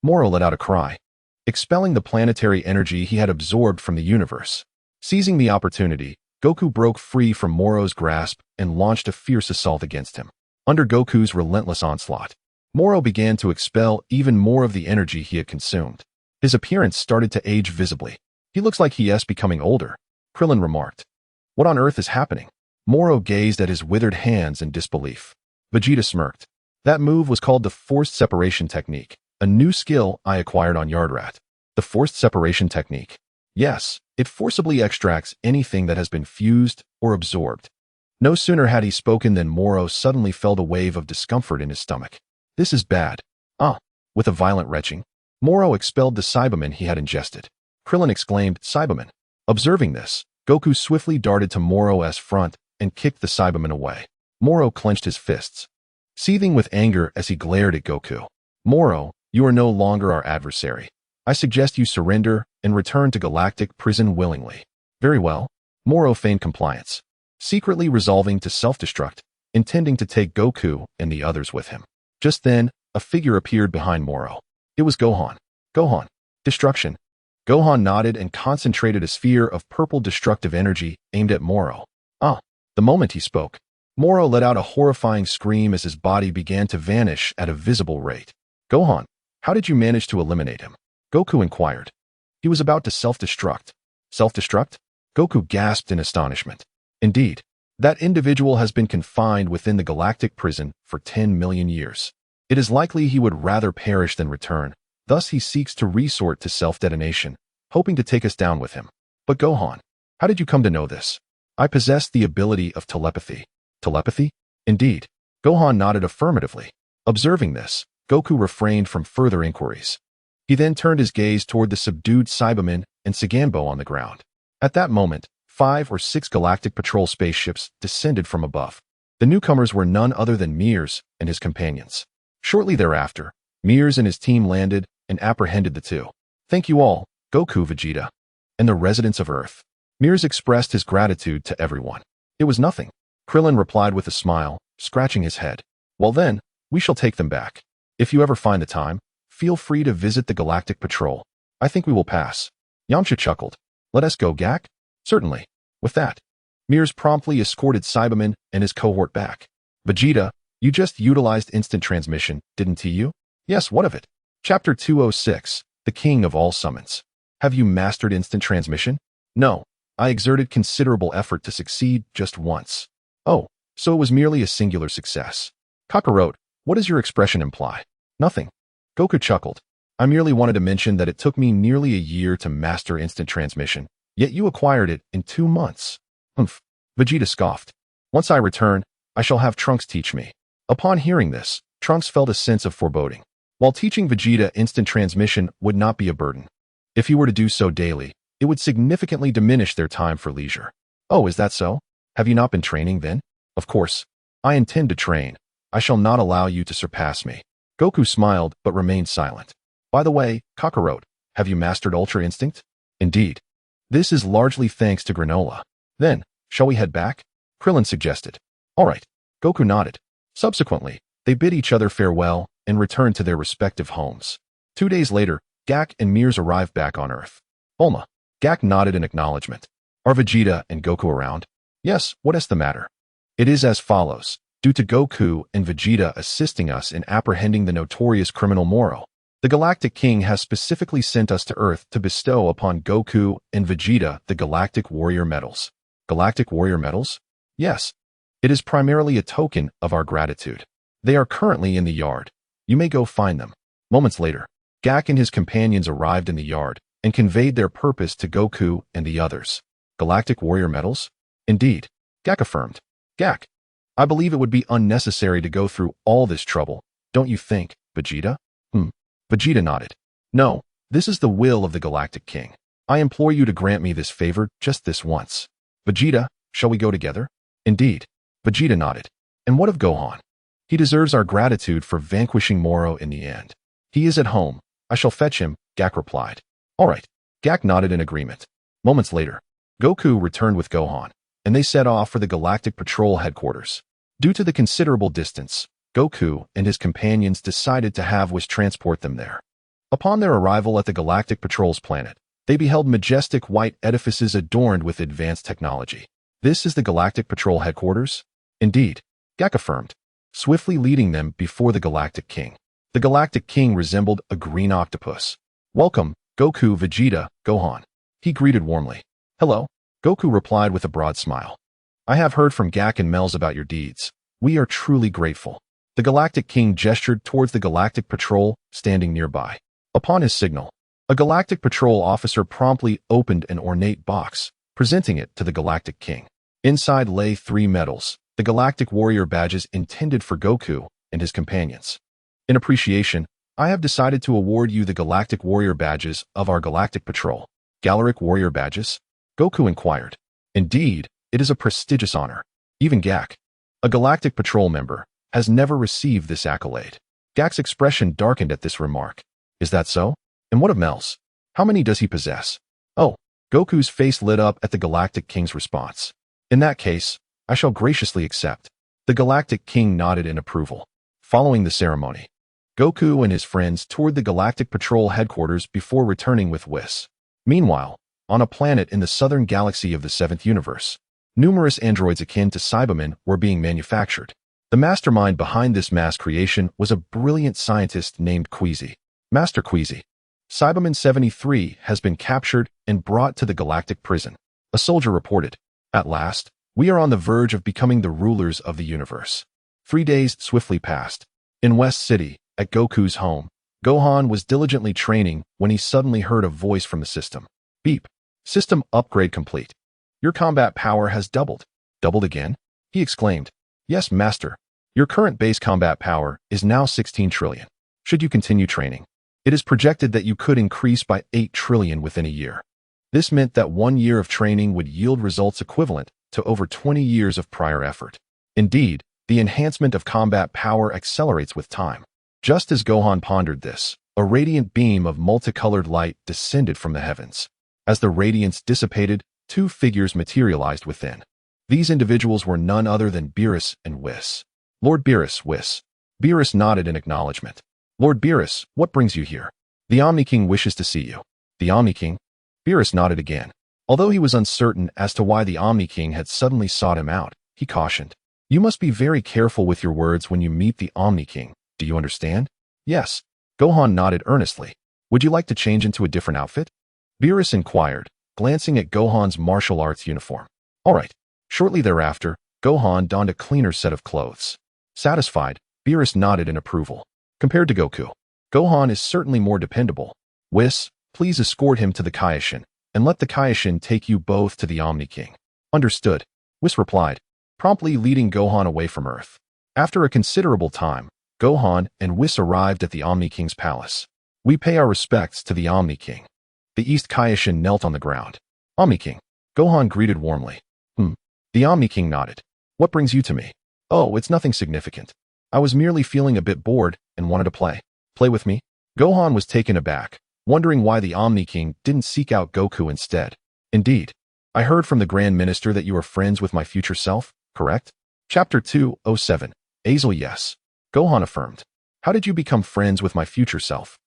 Moro let out a cry, expelling the planetary energy he had absorbed from the universe. Seizing the opportunity, Goku broke free from Moro's grasp and launched a fierce assault against him. Under Goku's relentless onslaught, Moro began to expel even more of the energy he had consumed. His appearance started to age visibly. He looks like he is becoming older, Krillin remarked. What on earth is happening? Moro gazed at his withered hands in disbelief. Vegeta smirked. That move was called the Forced Separation Technique, a new skill I acquired on Yardrat. The Forced Separation Technique. Yes, it forcibly extracts anything that has been fused or absorbed. No sooner had he spoken than Moro suddenly felt a wave of discomfort in his stomach. This is bad. With a violent retching, Moro expelled the Cyberman he had ingested. Krillin exclaimed, Cyberman. Observing this, Goku swiftly darted to Moro's front and kicked the Cyberman away. Moro clenched his fists, seething with anger as he glared at Goku. Moro, you are no longer our adversary. I suggest you surrender and return to Galactic Prison willingly. Very well. Moro feigned compliance, secretly resolving to self-destruct, intending to take Goku and the others with him. Just then, a figure appeared behind Moro. It was Gohan. Gohan. Destruction. Gohan nodded and concentrated a sphere of purple destructive energy aimed at Moro. The moment he spoke, Moro let out a horrifying scream as his body began to vanish at a visible rate. Gohan, how did you manage to eliminate him? Goku inquired. He was about to self-destruct. Self-destruct? Goku gasped in astonishment. Indeed, that individual has been confined within the galactic prison for 10 million years. It is likely he would rather perish than return, thus he seeks to resort to self-detonation, hoping to take us down with him. But Gohan, how did you come to know this? I possess the ability of telepathy. Telepathy? Indeed. Gohan nodded affirmatively. Observing this, Goku refrained from further inquiries. He then turned his gaze toward the subdued Cybermen and Saganbo on the ground. At that moment, 5 or 6 galactic patrol spaceships descended from above. The newcomers were none other than Mears and his companions. Shortly thereafter, Mears and his team landed and apprehended the two. Thank you all, Goku, Vegeta, and the residents of Earth. Mears expressed his gratitude to everyone. It was nothing. Krillin replied with a smile, scratching his head. Well then, we shall take them back. If you ever find the time, feel free to visit the Galactic Patrol. I think we will pass. Yamcha chuckled. Let us go, Gak? Certainly. With that, Mears promptly escorted Cyberman and his cohort back. Vegeta, you just utilized instant transmission, didn't you? Yes, what of it? Chapter 206, The King of All Summons. Have you mastered instant transmission? No, I exerted considerable effort to succeed just once. Oh, so it was merely a singular success. Kakarot, what does your expression imply? Nothing. Goku chuckled. I merely wanted to mention that it took me nearly a year to master instant transmission, yet you acquired it in 2 months. Humph. Vegeta scoffed. Once I return, I shall have Trunks teach me. Upon hearing this, Trunks felt a sense of foreboding. While teaching Vegeta instant transmission would not be a burden. If he were to do so daily, it would significantly diminish their time for leisure. Oh, is that so? Have you not been training then? Of course. I intend to train. I shall not allow you to surpass me. Goku smiled but remained silent. By the way, Kakarot, have you mastered Ultra Instinct? Indeed. This is largely thanks to Granola. Then, shall we head back? Krillin suggested. All right. Goku nodded. Subsequently, they bid each other farewell and returned to their respective homes. 2 days later, Gak and Mears arrived back on Earth. Bulma. Gak nodded in acknowledgement. Are Vegeta and Goku around? Yes, what is the matter? It is as follows. Due to Goku and Vegeta assisting us in apprehending the notorious criminal Moro, the Galactic King has specifically sent us to Earth to bestow upon Goku and Vegeta the Galactic Warrior Medals. Galactic Warrior Medals? Yes. It is primarily a token of our gratitude. They are currently in the yard. You may go find them. Moments later, Gak and his companions arrived in the yard and conveyed their purpose to Goku and the others. Galactic Warrior Medals? Indeed. Gak affirmed. Gak, I believe it would be unnecessary to go through all this trouble, don't you think, Vegeta? Vegeta nodded. No, this is the will of the Galactic King. I implore you to grant me this favor just this once. Vegeta, shall we go together? Indeed. Vegeta nodded. And what of Gohan? He deserves our gratitude for vanquishing Moro in the end. He is at home. I shall fetch him, Gak replied. All right. Gak nodded in agreement. Moments later, Goku returned with Gohan, and they set off for the Galactic Patrol headquarters. Due to the considerable distance, Goku and his companions decided to have Whis transport them there. Upon their arrival at the Galactic Patrol's planet, they beheld majestic white edifices adorned with advanced technology. This is the Galactic Patrol headquarters? Indeed, Gak affirmed, swiftly leading them before the Galactic King. The Galactic King resembled a green octopus. Welcome, Goku, Vegeta, Gohan. He greeted warmly. Hello. Goku replied with a broad smile. I have heard from Gak and Melz about your deeds. We are truly grateful. The Galactic King gestured towards the Galactic Patrol standing nearby. Upon his signal, a Galactic Patrol officer promptly opened an ornate box, presenting it to the Galactic King. Inside lay 3 medals, the Galactic Warrior badges intended for Goku and his companions. In appreciation, I have decided to award you the Galactic Warrior badges of our Galactic Patrol. Galaric Warrior badges? Goku inquired. Indeed, it is a prestigious honor. Even Gak, a Galactic Patrol member, has never received this accolade. Gak's expression darkened at this remark. Is that so? And what of Melz? How many does he possess? Oh, Goku's face lit up at the Galactic King's response. In that case, I shall graciously accept. The Galactic King nodded in approval. Following the ceremony, Goku and his friends toured the Galactic Patrol headquarters before returning with Whis. Meanwhile, on a planet in the southern galaxy of the 7th universe, numerous androids akin to Cybermen were being manufactured. The mastermind behind this mass creation was a brilliant scientist named Queasy. Master Queasy. Cyberman 73 has been captured and brought to the galactic prison. A soldier reported. At last, we are on the verge of becoming the rulers of the universe. 3 days swiftly passed. In West City, at Goku's home, Gohan was diligently training when he suddenly heard a voice from the system. Beep. System upgrade complete. Your combat power has doubled. Doubled again? He exclaimed. Yes, Master. Your current base combat power is now 16 trillion. Should you continue training, it is projected that you could increase by 8 trillion within a year. This meant that 1 year of training would yield results equivalent to over 20 years of prior effort. Indeed, the enhancement of combat power accelerates with time. Just as Gohan pondered this, a radiant beam of multicolored light descended from the heavens. As the radiance dissipated, 2 figures materialized within. These individuals were none other than Beerus and Whis. Lord Beerus, Whis. Beerus nodded in acknowledgement. Lord Beerus, what brings you here? The Omni King wishes to see you. The Omni King? Beerus nodded again. Although he was uncertain as to why the Omni King had suddenly sought him out, he cautioned. You must be very careful with your words when you meet the Omni King. Do you understand? Yes. Gohan nodded earnestly. Would you like to change into a different outfit? Beerus inquired, glancing at Gohan's martial arts uniform. All right. Shortly thereafter, Gohan donned a cleaner set of clothes. Satisfied, Beerus nodded in approval. Compared to Goku, Gohan is certainly more dependable. Whis, please escort him to the Kaioshin, and let the Kaioshin take you both to the Omni King. Understood, Whis replied, promptly leading Gohan away from Earth. After a considerable time, Gohan and Whis arrived at the Omni King's palace. We pay our respects to the Omni King. The East Kaioshin knelt on the ground. Omni King, Gohan greeted warmly. The Omni King nodded. What brings you to me? Oh, it's nothing significant. I was merely feeling a bit bored and wanted to play. Play with me? Gohan was taken aback, wondering why the Omni King didn't seek out Goku instead. Indeed. I heard from the Grand Minister that you are friends with my future self, correct? Chapter 207. Azel yes. Gohan affirmed. How did you become friends with my future self?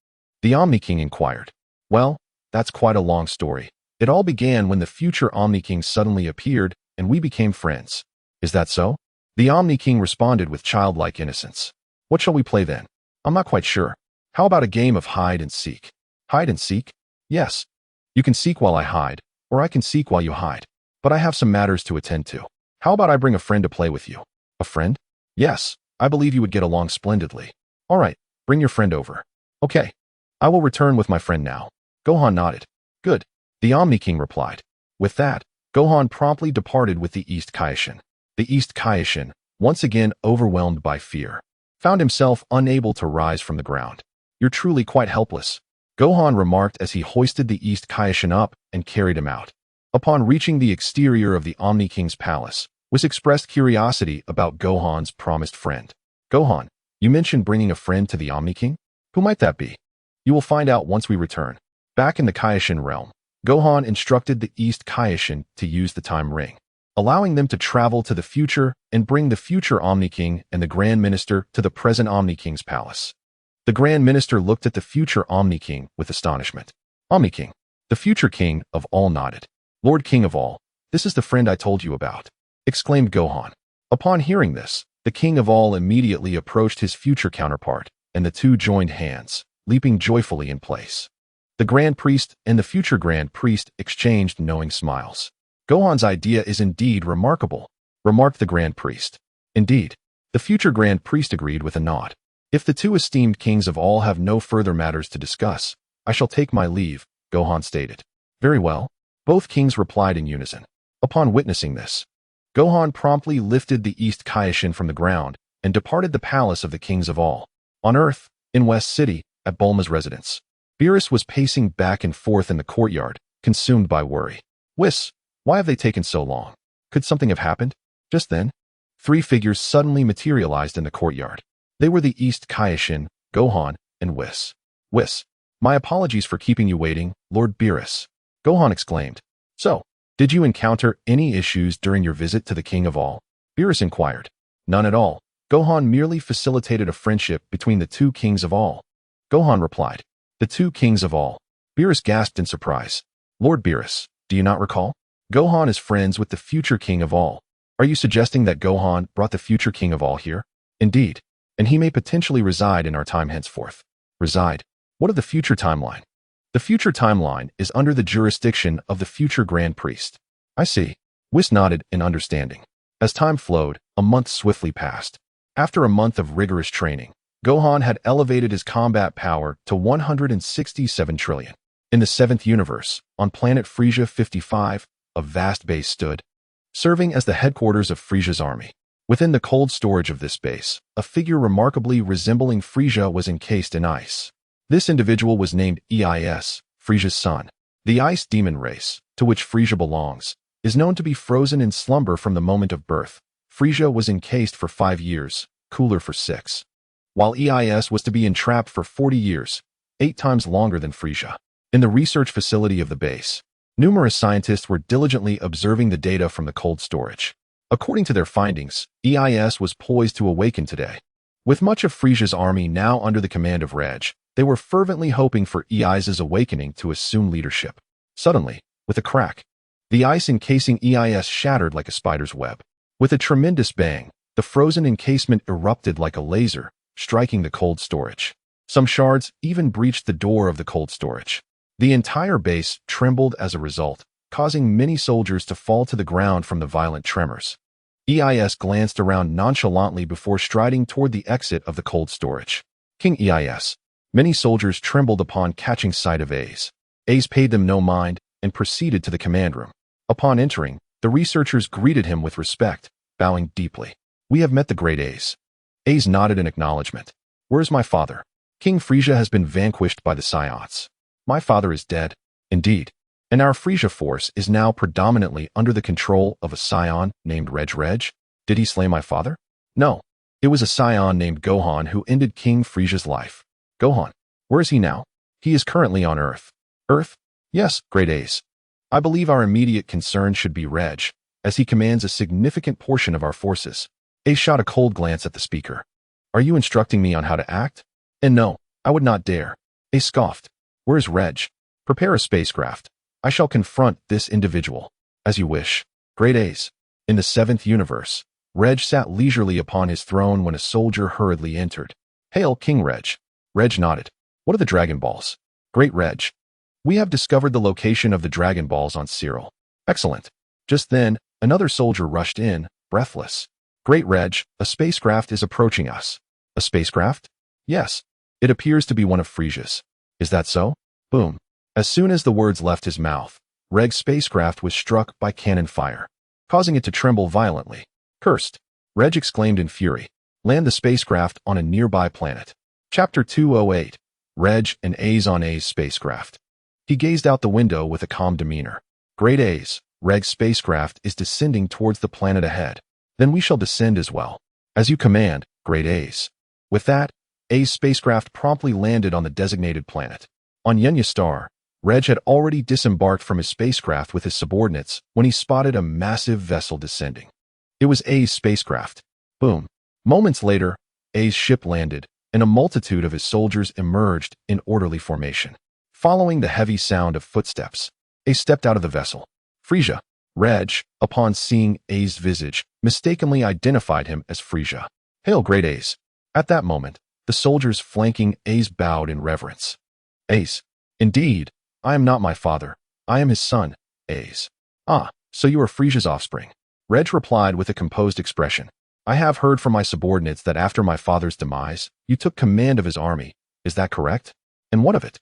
The Omni King inquired. Well, that's quite a long story. It all began when the future Omni King suddenly appeared and we became friends. Is that so? The Omni King responded with childlike innocence. What shall we play then? I'm not quite sure. How about a game of hide and seek? Hide and seek? Yes. You can seek while I hide, or I can seek while you hide. But I have some matters to attend to. How about I bring a friend to play with you? A friend? Yes, I believe you would get along splendidly. All right, bring your friend over. Okay. I will return with my friend now. Gohan nodded. Good. The Omni King replied. With that, Gohan promptly departed with the East Kaioshin. The East Kaioshin, once again overwhelmed by fear, found himself unable to rise from the ground. You're truly quite helpless, Gohan remarked as he hoisted the East Kaioshin up and carried him out. Upon reaching the exterior of the Omni King's palace, Whis expressed curiosity about Gohan's promised friend. Gohan, you mentioned bringing a friend to the Omni King? Who might that be? You will find out once we return. Back in the Kaioshin realm, Gohan instructed the East Kaioshin to use the time ring, allowing them to travel to the future and bring the future Omni King and the Grand Minister to the present Omni King's palace. The Grand Minister looked at the future Omni King with astonishment. Omni King, the future King of all nodded. Lord King of all, this is the friend I told you about, exclaimed Gohan. Upon hearing this, the King of all immediately approached his future counterpart, and the two joined hands, leaping joyfully in place. The Grand Priest and the future Grand Priest exchanged knowing smiles. Gohan's idea is indeed remarkable, remarked the Grand Priest. Indeed, the future Grand Priest agreed with a nod. If the two esteemed kings of all have no further matters to discuss, I shall take my leave, Gohan stated. Very well. Both kings replied in unison. Upon witnessing this, Gohan promptly lifted the East Kaioshin from the ground and departed the palace of the kings of all. On Earth, in West City, at Bulma's residence, Beerus was pacing back and forth in the courtyard, consumed by worry. Whis, why have they taken so long? Could something have happened? Just then, three figures suddenly materialized in the courtyard. They were the East Kaioshin, Gohan, and Whis. Whis, my apologies for keeping you waiting, Lord Beerus, Gohan exclaimed. So, did you encounter any issues during your visit to the King of all? Beerus inquired. None at all. Gohan merely facilitated a friendship between the two kings of all. Gohan replied. The two kings of all. Beerus gasped in surprise. Lord Beerus, do you not recall? Gohan is friends with the future king of all. Are you suggesting that Gohan brought the future king of all here? Indeed. And he may potentially reside in our time henceforth. Reside? What of the future timeline? The future timeline is under the jurisdiction of the future Grand Priest. I see. Whis nodded in understanding. As time flowed, a month swiftly passed. After a month of rigorous training, Gohan had elevated his combat power to 167 trillion. In the 7th universe, on planet Frisia 55, a vast base stood, serving as the headquarters of Frisia's army. Within the cold storage of this base, a figure remarkably resembling Frisia was encased in ice. This individual was named EIS, Frisia's son. The ice demon race, to which Frisia belongs, is known to be frozen in slumber from the moment of birth. Frisia was encased for 5 years, cooler for 6. While EIS was to be entrapped for 40 years, 8 times longer than Frisia. In the research facility of the base, numerous scientists were diligently observing the data from the cold storage. According to their findings, EIS was poised to awaken today. With much of Frisia's army now under the command of Reg, they were fervently hoping for Eis's awakening to assume leadership. Suddenly, with a crack, the ice encasing Eis shattered like a spider's web. With a tremendous bang, the frozen encasement erupted like a laser, striking the cold storage. Some shards even breached the door of the cold storage. The entire base trembled as a result, causing many soldiers to fall to the ground from the violent tremors. Eis glanced around nonchalantly before striding toward the exit of the cold storage. King Eis. Many soldiers trembled upon catching sight of Ais. Ais paid them no mind and proceeded to the command room. Upon entering, the researchers greeted him with respect, bowing deeply. "We have met the great Ais." Ais nodded in acknowledgement. "Where is my father?" "King Frisia has been vanquished by the Scionts." "My father is dead." "Indeed. And our Frisia force is now predominantly under the control of a Scion named Reg. Did he slay my father?" "No. It was a Scion named Gohan who ended King Frisia's life." "Gohan. Where is he now?" "He is currently on Earth." "Earth?" "Yes, great Ais. I believe our immediate concern should be Reg, as he commands a significant portion of our forces." Ais shot a cold glance at the speaker. "Are you instructing me on how to act?" "And no, I would not dare." Ais scoffed. "Where is Reg?" "Prepare a spacecraft. I shall confront this individual." "As you wish." Great Ais. In the 7th universe, Reg sat leisurely upon his throne when a soldier hurriedly entered. "Hail, King Reg." Reg nodded. "What are the Dragon Balls?" "Great Reg. We have discovered the location of the Dragon Balls on Cyril." "Excellent." Just then, another soldier rushed in, breathless. "Great Reg, a spacecraft is approaching us." "A spacecraft?" "Yes. It appears to be one of Frisia's." "Is that so?" Boom. As soon as the words left his mouth, Reg's spacecraft was struck by cannon fire, causing it to tremble violently. "Cursed!" Reg exclaimed in fury. "Land the spacecraft on a nearby planet." Chapter 208. Reg and Ais on Ais' spacecraft. He gazed out the window with a calm demeanor. "Great Ais, Reg's spacecraft is descending towards the planet ahead. Then we shall descend as well." "As you command, great Ais." With that, Ais' spacecraft promptly landed on the designated planet. On Yenya Star, Reg had already disembarked from his spacecraft with his subordinates when he spotted a massive vessel descending. It was Ais' spacecraft. Boom. Moments later, Ais' ship landed, and a multitude of his soldiers emerged in orderly formation. Following the heavy sound of footsteps, Ais stepped out of the vessel. "Frisia." Reg, upon seeing Ais' visage, mistakenly identified him as Frisia. "Hail, great Ais." At that moment, the soldiers flanking Ais bowed in reverence. "Ais. Indeed, I am not my father. I am his son, Ais." "Ah, so you are Frisia's offspring." Reg replied with a composed expression. "I have heard from my subordinates that after my father's demise, you took command of his army. Is that correct?" "And what of it?"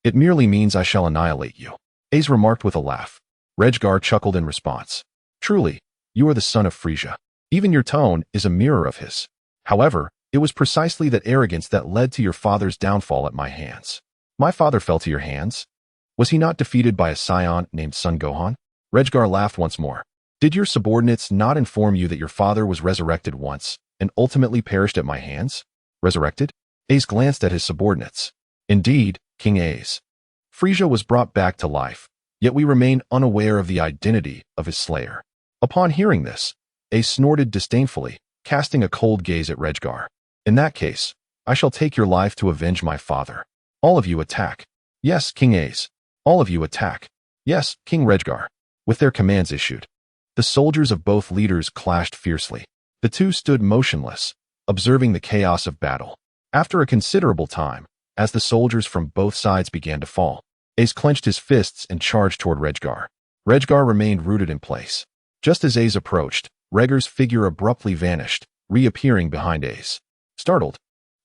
"It merely means I shall annihilate you." Ais remarked with a laugh. Redgar chuckled in response. "Truly, you are the son of Frisia. Even your tone is a mirror of his. However, it was precisely that arrogance that led to your father's downfall at my hands." "My father fell to your hands? Was he not defeated by a scion named Son Gohan?" Redgar laughed once more. "Did your subordinates not inform you that your father was resurrected once and ultimately perished at my hands?" "Resurrected?" Ais glanced at his subordinates. "Indeed, King Ais. Frisia was brought back to life, yet we remain unaware of the identity of his slayer." Upon hearing this, Ais snorted disdainfully, casting a cold gaze at Redgar. "In that case, I shall take your life to avenge my father. All of you attack." "Yes, King Ais." "All of you attack." "Yes, King Redgar." With their commands issued, the soldiers of both leaders clashed fiercely. The two stood motionless, observing the chaos of battle. After a considerable time, as the soldiers from both sides began to fall, Ais clenched his fists and charged toward Redgar. Redgar remained rooted in place. Just as Ais approached, Redgar's figure abruptly vanished, reappearing behind Ais. Startled,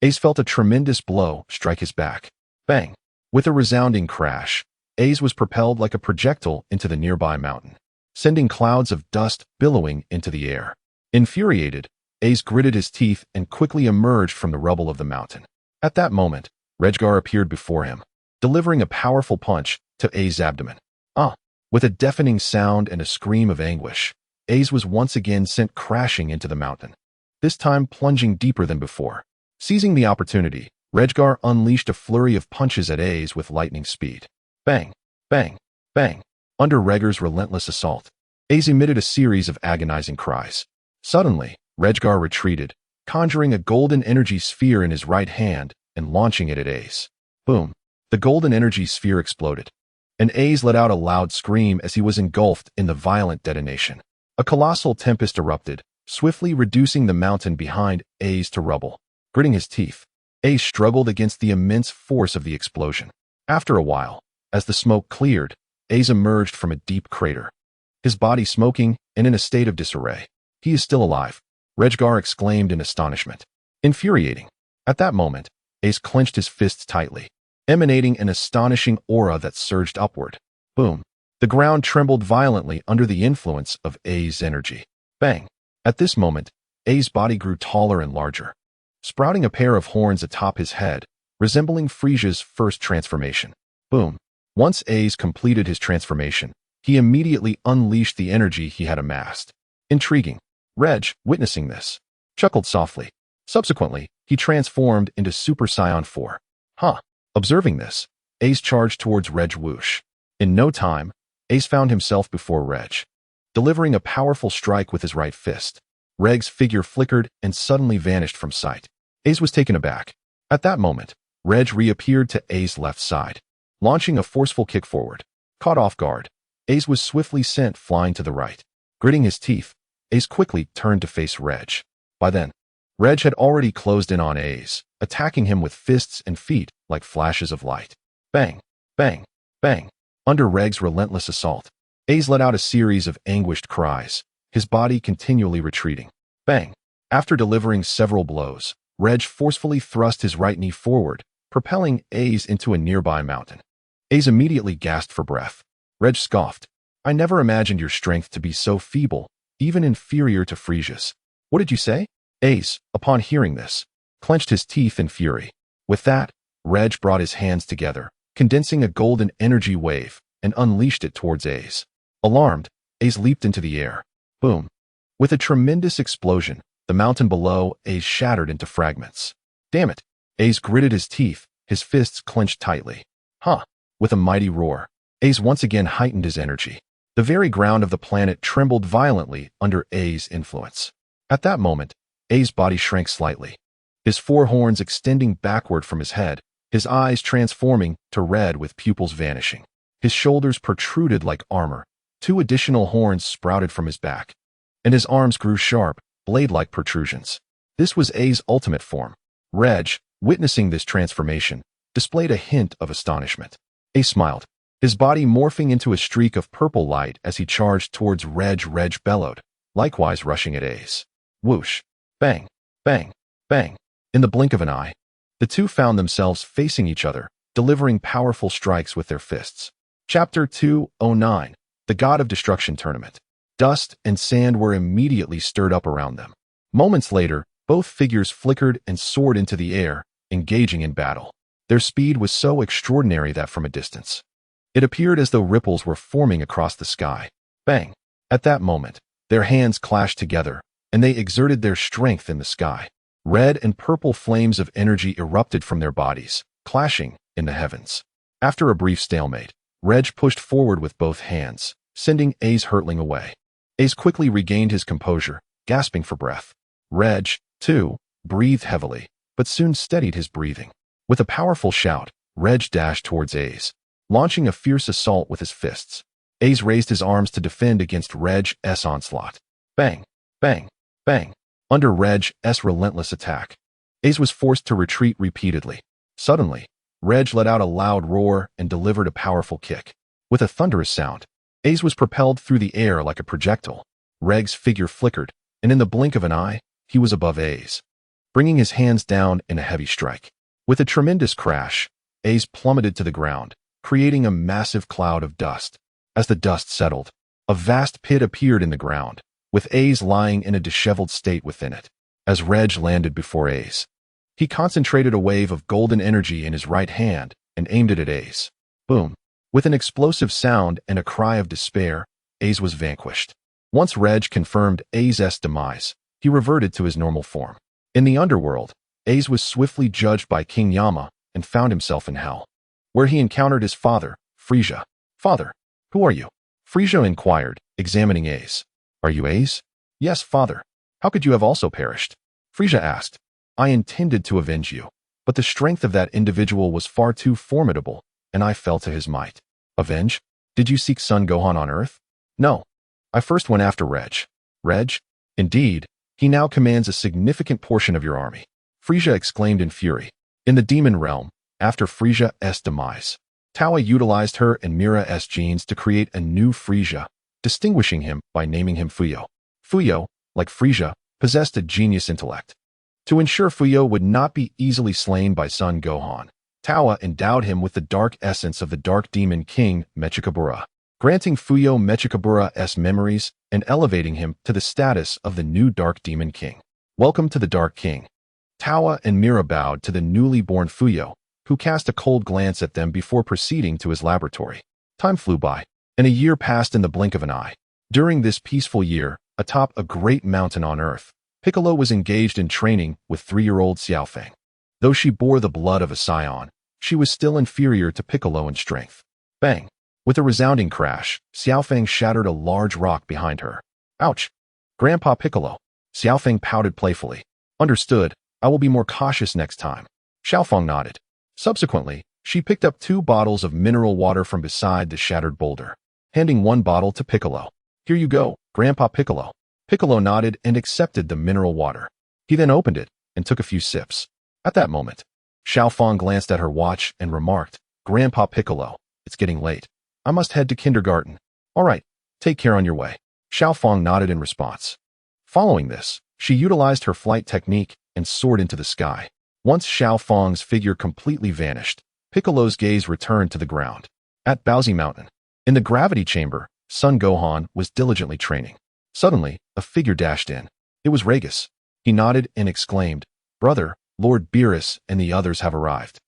Ais felt a tremendous blow strike his back. Bang! With a resounding crash, Ais was propelled like a projectile into the nearby mountain, sending clouds of dust billowing into the air. Infuriated, Ais gritted his teeth and quickly emerged from the rubble of the mountain. At that moment, Redgar appeared before him, delivering a powerful punch to Ais' abdomen. Ah! With a deafening sound and a scream of anguish, Ais was once again sent crashing into the mountain, this time plunging deeper than before. Seizing the opportunity, Redgar unleashed a flurry of punches at Ais with lightning speed. Bang! Bang! Bang! Under Redgar's relentless assault, Ais emitted a series of agonizing cries. Suddenly, Redgar retreated, conjuring a golden energy sphere in his right hand and launching it at Ace. Boom! The golden energy sphere exploded, and Ace let out a loud scream as he was engulfed in the violent detonation. A colossal tempest erupted, swiftly reducing the mountain behind Ace to rubble. Gritting his teeth, Ace struggled against the immense force of the explosion. After a while, as the smoke cleared, Ace emerged from a deep crater, his body smoking and in a state of disarray. "He is still alive," Redgar exclaimed in astonishment. Infuriating. At that moment, Ace clenched his fists tightly, emanating an astonishing aura that surged upward. Boom! The ground trembled violently under the influence of Ace's energy. Bang! At this moment, Ace's body grew taller and larger, sprouting a pair of horns atop his head, resembling Frisia's first transformation. Boom! Once Ace completed his transformation, he immediately unleashed the energy he had amassed. Intriguing. Reg, witnessing this, chuckled softly. Subsequently, he transformed into Super Saiyan 4. Huh. Observing this, Ace charged towards Reg whoosh. In no time, Ace found himself before Reg, delivering a powerful strike with his right fist. Reg's figure flickered and suddenly vanished from sight. Ace was taken aback. At that moment, Reg reappeared to Ace's left side, launching a forceful kick forward. Caught off guard, Ace was swiftly sent flying to the right. Gritting his teeth, Ace quickly turned to face Reg. By then, Reg had already closed in on Ace, attacking him with fists and feet like flashes of light. Bang! Bang! Bang! Under Reg's relentless assault, Ace let out a series of anguished cries, his body continually retreating. Bang! After delivering several blows, Reg forcefully thrust his right knee forward, propelling Ace into a nearby mountain. Ace immediately gasped for breath. Reg scoffed. "I never imagined your strength to be so feeble, even inferior to Frisia's." "What did you say?" Ace, upon hearing this, clenched his teeth in fury. With that, Reg brought his hands together, condensing a golden energy wave, and unleashed it towards Ace. Alarmed, Ace leaped into the air. Boom! With a tremendous explosion, the mountain below Ace shattered into fragments. Damn it! Ace gritted his teeth, his fists clenched tightly. Huh! With a mighty roar, Ace once again heightened his energy. The very ground of the planet trembled violently under Ace's influence. At that moment, Ace's body shrank slightly, his four horns extending backward from his head, his eyes transforming to red with pupils vanishing. His shoulders protruded like armor, 2 additional horns sprouted from his back, and his arms grew sharp, blade-like protrusions. This was Ace's ultimate form. Reg, witnessing this transformation, displayed a hint of astonishment. Ace smiled, his body morphing into a streak of purple light as he charged towards Reg. Reg bellowed, likewise rushing at Ace. Whoosh! Bang! Bang! Bang! In the blink of an eye, the two found themselves facing each other, delivering powerful strikes with their fists. Chapter 209, The God of Destruction Tournament. Dust and sand were immediately stirred up around them. Moments later, both figures flickered and soared into the air, engaging in battle. Their speed was so extraordinary that from a distance, it appeared as though ripples were forming across the sky. Bang! At that moment, their hands clashed together, and they exerted their strength in the sky. Red and purple flames of energy erupted from their bodies, clashing in the heavens. After a brief stalemate, Reg pushed forward with both hands, sending Ace hurtling away. Ace quickly regained his composure, gasping for breath. Reg, too, breathed heavily, but soon steadied his breathing. With a powerful shout, Reg dashed towards Ace, launching a fierce assault with his fists. Ace raised his arms to defend against Reg's onslaught. Bang! Bang! Bang! Under Reg's relentless attack, Ace was forced to retreat repeatedly. Suddenly, Reg let out a loud roar and delivered a powerful kick. With a thunderous sound, Ace was propelled through the air like a projectile. Reg's figure flickered, and in the blink of an eye, he was above Ace, bringing his hands down in a heavy strike. With a tremendous crash, Ace plummeted to the ground, creating a massive cloud of dust. As the dust settled, a vast pit appeared in the ground, with Ace lying in a disheveled state within it. As Reg landed before Ace, he concentrated a wave of golden energy in his right hand and aimed it at Ace. Boom! With an explosive sound and a cry of despair, Ace was vanquished. Once Reg confirmed Ace's demise, he reverted to his normal form. In the underworld, Ace was swiftly judged by King Yama and found himself in hell, where he encountered his father, Frisia. "Father, who are you?" Frisia inquired, examining Ace. "Are you Ace?" "Yes, father. How could you have also perished?" Frieza asked. I intended to avenge you, but the strength of that individual was far too formidable, and I fell to his might. Avenge? Did you seek Son Gohan on Earth? No. I first went after Reg. Reg? Indeed, he now commands a significant portion of your army. Frieza exclaimed in fury. In the demon realm, after Frieza's demise, Towa utilized her and Mira's genes to create a new Frieza, distinguishing him by naming him Fuyo. Fuyo, like Frieza, possessed a genius intellect. To ensure Fuyo would not be easily slain by Son Gohan, Towa endowed him with the dark essence of the Dark Demon King Mechikabura, granting Fuyo Mechikabura's memories and elevating him to the status of the new Dark Demon King. Welcome to the Dark King. Towa and Mira bowed to the newly born Fuyo, who cast a cold glance at them before proceeding to his laboratory. Time flew by, and a year passed in the blink of an eye. During this peaceful year, atop a great mountain on Earth, Piccolo was engaged in training with 3-year-old Xiaofeng. Though she bore the blood of a scion, she was still inferior to Piccolo in strength. Bang! With a resounding crash, Xiaofeng shattered a large rock behind her. Ouch! Grandpa Piccolo. Xiaofeng pouted playfully. Understood, I will be more cautious next time. Xiaofeng nodded. Subsequently, she picked up 2 bottles of mineral water from beside the shattered boulder, handing 1 bottle to Piccolo. Here you go, Grandpa Piccolo. Piccolo nodded and accepted the mineral water. He then opened it and took a few sips. At that moment, Xiaofeng glanced at her watch and remarked, Grandpa Piccolo, it's getting late. I must head to kindergarten. All right, take care on your way. Xiaofeng nodded in response. Following this, she utilized her flight technique and soared into the sky. Once Xiaofeng's figure completely vanished, Piccolo's gaze returned to the ground. At Baozi Mountain, in the gravity chamber, Son Gohan was diligently training. Suddenly, a figure dashed in. It was Ragus. He nodded and exclaimed, Brother, Lord Beerus and the others have arrived.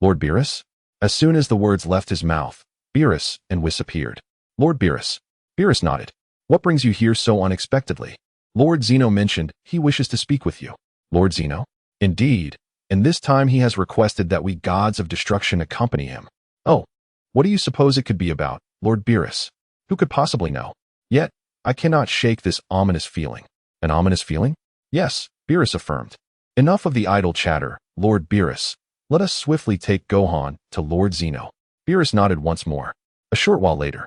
Lord Beerus? As soon as the words left his mouth, Beerus and Whis appeared. Lord Beerus. Beerus nodded. What brings you here so unexpectedly? Lord Zeno mentioned he wishes to speak with you. Lord Zeno? Indeed, and this time he has requested that we gods of destruction accompany him. Oh, what do you suppose it could be about, Lord Beerus? Who could possibly know? Yet, I cannot shake this ominous feeling. An ominous feeling? Yes, Beerus affirmed. Enough of the idle chatter, Lord Beerus. Let us swiftly take Gohan to Lord Zeno. Beerus nodded once more. A short while later,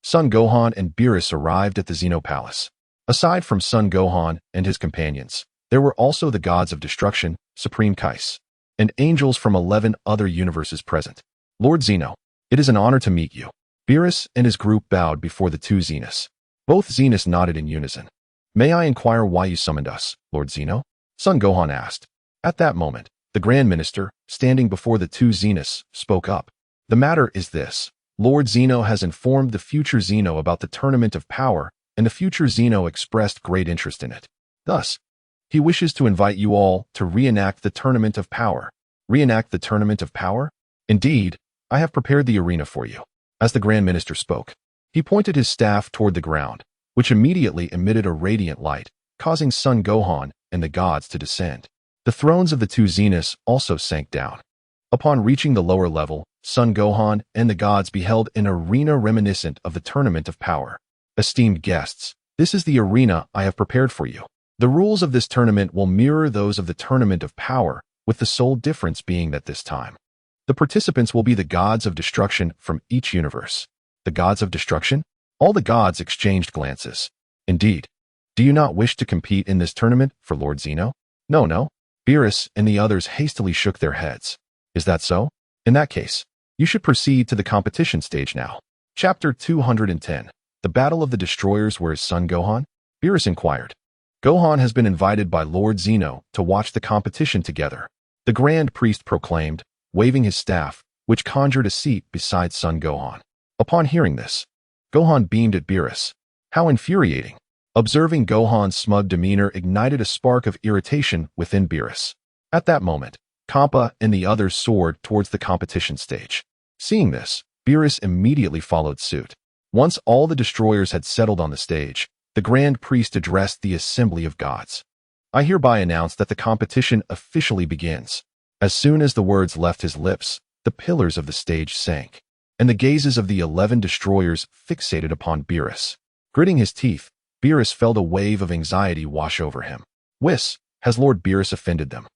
Son Gohan and Beerus arrived at the Zeno Palace. Aside from Son Gohan and his companions, there were also the gods of destruction, Supreme Kais, and angels from 11 other universes present. Lord Zeno, it is an honor to meet you. Beerus and his group bowed before the 2 Zenas. Both Zenas nodded in unison. May I inquire why you summoned us, Lord Zeno? Son Gohan asked. At that moment, the Grand Minister, standing before the 2 Zenas, spoke up. The matter is this. Lord Zeno has informed the future Zeno about the Tournament of Power, and the future Zeno expressed great interest in it. Thus, he wishes to invite you all to reenact the Tournament of Power. Reenact the Tournament of Power? Indeed, I have prepared the arena for you. As the Grand Minister spoke, he pointed his staff toward the ground, which immediately emitted a radiant light, causing Son Gohan and the gods to descend. The thrones of the 2 Zenas also sank down. Upon reaching the lower level, Son Gohan and the gods beheld an arena reminiscent of the Tournament of Power. Esteemed guests, this is the arena I have prepared for you. The rules of this tournament will mirror those of the Tournament of Power, with the sole difference being that this time, the participants will be the gods of destruction from each universe. The gods of destruction? All the gods exchanged glances. Indeed. Do you not wish to compete in this tournament for Lord Zeno? No. Beerus and the others hastily shook their heads. Is that so? In that case, you should proceed to the competition stage now. Chapter 210. The Battle of the Destroyers. Where is Son Gohan? Beerus inquired. Gohan has been invited by Lord Zeno to watch the competition together. The Grand Priest proclaimed, waving his staff, which conjured a seat beside Son Gohan. Upon hearing this, Gohan beamed at Beerus. How infuriating! Observing Gohan's smug demeanor ignited a spark of irritation within Beerus. At that moment, Kampa and the others soared towards the competition stage. Seeing this, Beerus immediately followed suit. Once all the destroyers had settled on the stage, the Grand Priest addressed the assembly of gods. I hereby announce that the competition officially begins. As soon as the words left his lips, the pillars of the stage sank, and the gazes of the 11 destroyers fixated upon Beerus. Gritting his teeth, Beerus felt a wave of anxiety wash over him. Whis, Has Lord Beerus offended them?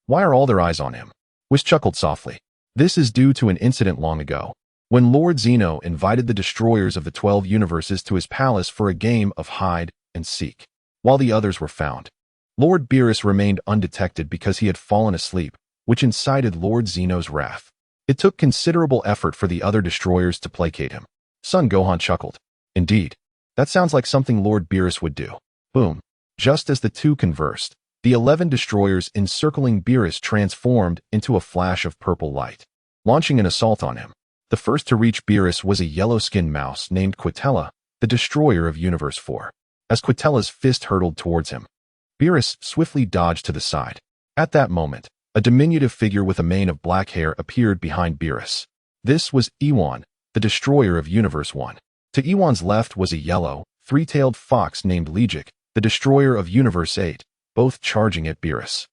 Why are all their eyes on him? Whis chuckled softly. This is due to an incident long ago, when Lord Zeno invited the destroyers of the 12 universes to his palace for a game of hide and seek. While the others were found, Lord Beerus remained undetected because he had fallen asleep, which incited Lord Zeno's wrath. It took considerable effort for the other destroyers to placate him. Son Gohan chuckled. Indeed, that sounds like something Lord Beerus would do. Boom. Just as the two conversed, the 11 destroyers encircling Beerus transformed into a flash of purple light, launching an assault on him. The first to reach Beerus was a yellow-skinned mouse named Quitella, the destroyer of Universe 4. As Quitella's fist hurtled towards him, Beerus swiftly dodged to the side. At that moment, a diminutive figure with a mane of black hair appeared behind Beerus. This was Ewan, the destroyer of Universe 1. To Ewan's left was a yellow, three-tailed fox named Legic, the destroyer of Universe 8, both charging at Beerus.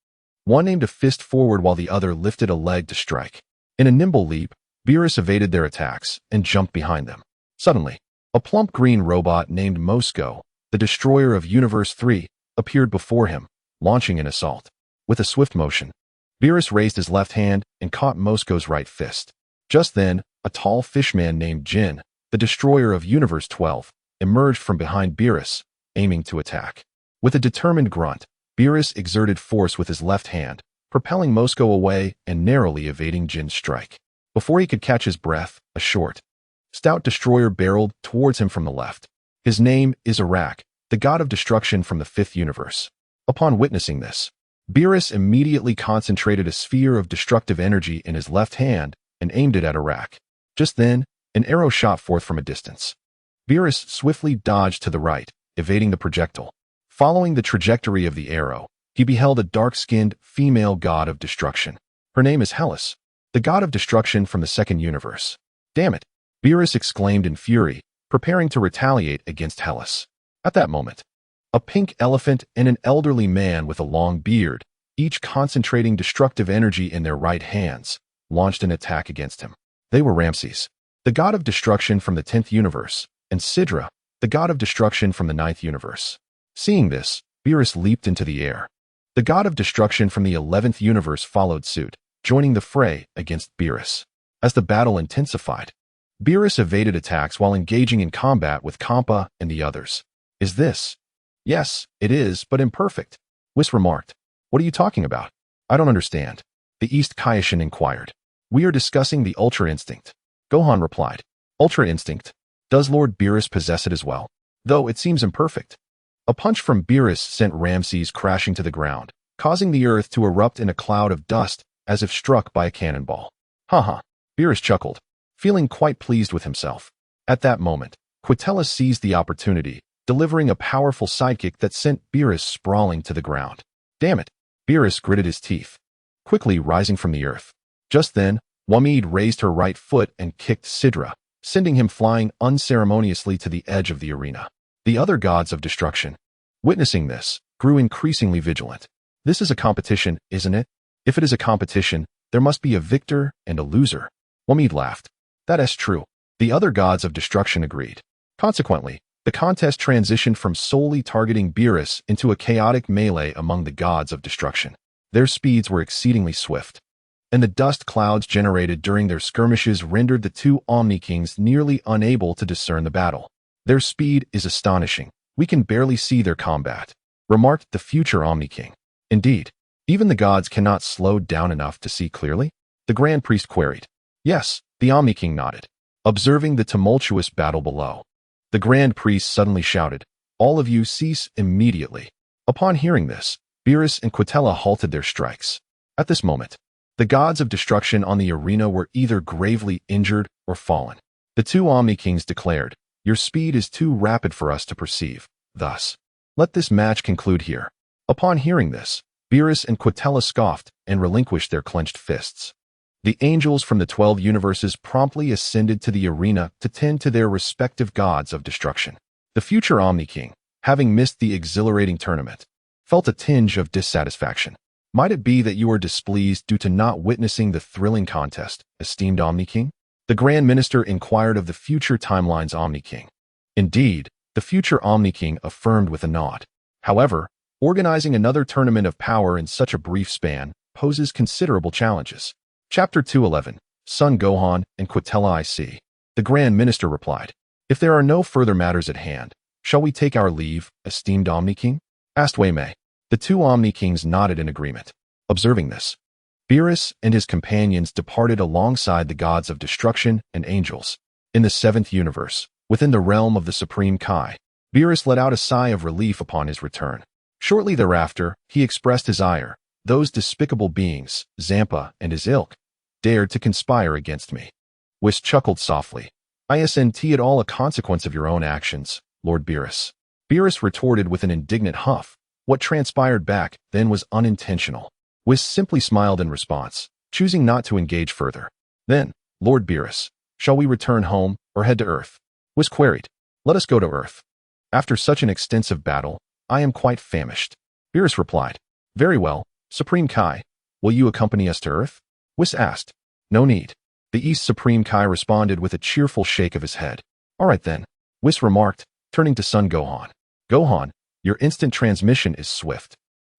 One aimed a fist forward while the other lifted a leg to strike. In a nimble leap, Beerus evaded their attacks and jumped behind them. Suddenly, a plump green robot named Mosco, the destroyer of Universe 3, appeared before him, launching an assault. With a swift motion, Beerus raised his left hand and caught Mosco's right fist. Just then, a tall fishman named Jin, the destroyer of Universe 12, emerged from behind Beerus, aiming to attack. With a determined grunt, Beerus exerted force with his left hand, propelling Mosco away and narrowly evading Jin's strike. Before he could catch his breath, a short, stout destroyer barreled towards him from the left. His name is Arak, the god of destruction from the 5th universe. Upon witnessing this, Beerus immediately concentrated a sphere of destructive energy in his left hand and aimed it at Arak. Just then, an arrow shot forth from a distance. Beerus swiftly dodged to the right, evading the projectile. Following the trajectory of the arrow, he beheld a dark-skinned female god of destruction. Her name is Hellas, the god of destruction from the 2nd universe. Damn it! Beerus exclaimed in fury, preparing to retaliate against Hellas. At that moment, a pink elephant and an elderly man with a long beard, each concentrating destructive energy in their right hands, launched an attack against him. They were Ramses, the god of destruction from the 10th universe, and Sidra, the god of destruction from the 9th universe. Seeing this, Beerus leaped into the air. The god of destruction from the 11th universe followed suit, joining the fray against Beerus. As the battle intensified, Beerus evaded attacks while engaging in combat with Kampa and the others. Is this? Yes, it is, but imperfect. Whis remarked. What are you talking about? I don't understand. The East Kaioshin inquired. We are discussing the Ultra Instinct. Gohan replied. Ultra Instinct? Does Lord Beerus possess it as well? Though it seems imperfect. A punch from Beerus sent Ramses crashing to the ground, causing the earth to erupt in a cloud of dust as if struck by a cannonball. Haha. Beerus chuckled, feeling quite pleased with himself. At that moment, Quitella seized the opportunity, delivering a powerful sidekick that sent Beerus sprawling to the ground. Damn it! Beerus gritted his teeth, quickly rising from the earth. Just then, Wamid raised her right foot and kicked Sidra, sending him flying unceremoniously to the edge of the arena. The other gods of destruction, witnessing this, grew increasingly vigilant. This is a competition, isn't it? If it is a competition, there must be a victor and a loser. Wamid laughed. That is true. The other gods of destruction agreed. Consequently, the contest transitioned from solely targeting Beerus into a chaotic melee among the gods of destruction. Their speeds were exceedingly swift, and the dust clouds generated during their skirmishes rendered the two Omni Kings nearly unable to discern the battle. Their speed is astonishing. We can barely see their combat, remarked the future Omni King. Indeed, even the gods cannot slow down enough to see clearly? The Grand Priest queried. Yes, the Omni King nodded, observing the tumultuous battle below. The Grand Priest suddenly shouted, All of you cease immediately. Upon hearing this, Beerus and Quitella halted their strikes. At this moment, the gods of destruction on the arena were either gravely injured or fallen. The two Omni Kings declared, Your speed is too rapid for us to perceive. Thus, let this match conclude here. Upon hearing this, Beerus and Quitella scoffed and relinquished their clenched fists. The angels from the 12 universes promptly ascended to the arena to tend to their respective gods of destruction. The future Omni King, having missed the exhilarating tournament, felt a tinge of dissatisfaction. Might it be that you are displeased due to not witnessing the thrilling contest, esteemed Omni King? The Grand Minister inquired of the future timeline's Omni King. Indeed, the future Omni King affirmed with a nod. However, Organizing another tournament of power in such a brief span poses considerable challenges. Chapter 211, Son Gohan and Quitella IC. The Grand Minister replied, "If there are no further matters at hand, shall we take our leave, esteemed Omni King?" asked Wei Mei. The two Omni Kings nodded in agreement. Observing this, Beerus and his companions departed alongside the gods of destruction and angels. In the seventh universe, within the realm of the Supreme Kai, Beerus let out a sigh of relief upon his return. Shortly thereafter, he expressed his ire. Those despicable beings, Zampa and his ilk, dared to conspire against me. Whis chuckled softly. "Isn't it all a consequence of your own actions, Lord Beerus?" Beerus retorted with an indignant huff. What transpired back then was unintentional. Whis simply smiled in response, choosing not to engage further. "Then, Lord Beerus, shall we return home or head to Earth?" Whis queried. "Let us go to Earth. After such an extensive battle, I am quite famished." Beerus replied. "Very well, Supreme Kai, will you accompany us to Earth?" Whis asked. "No need." The East Supreme Kai responded with a cheerful shake of his head. "All right then," Whis remarked, turning to Son Gohan. "Gohan, your instant transmission is swift.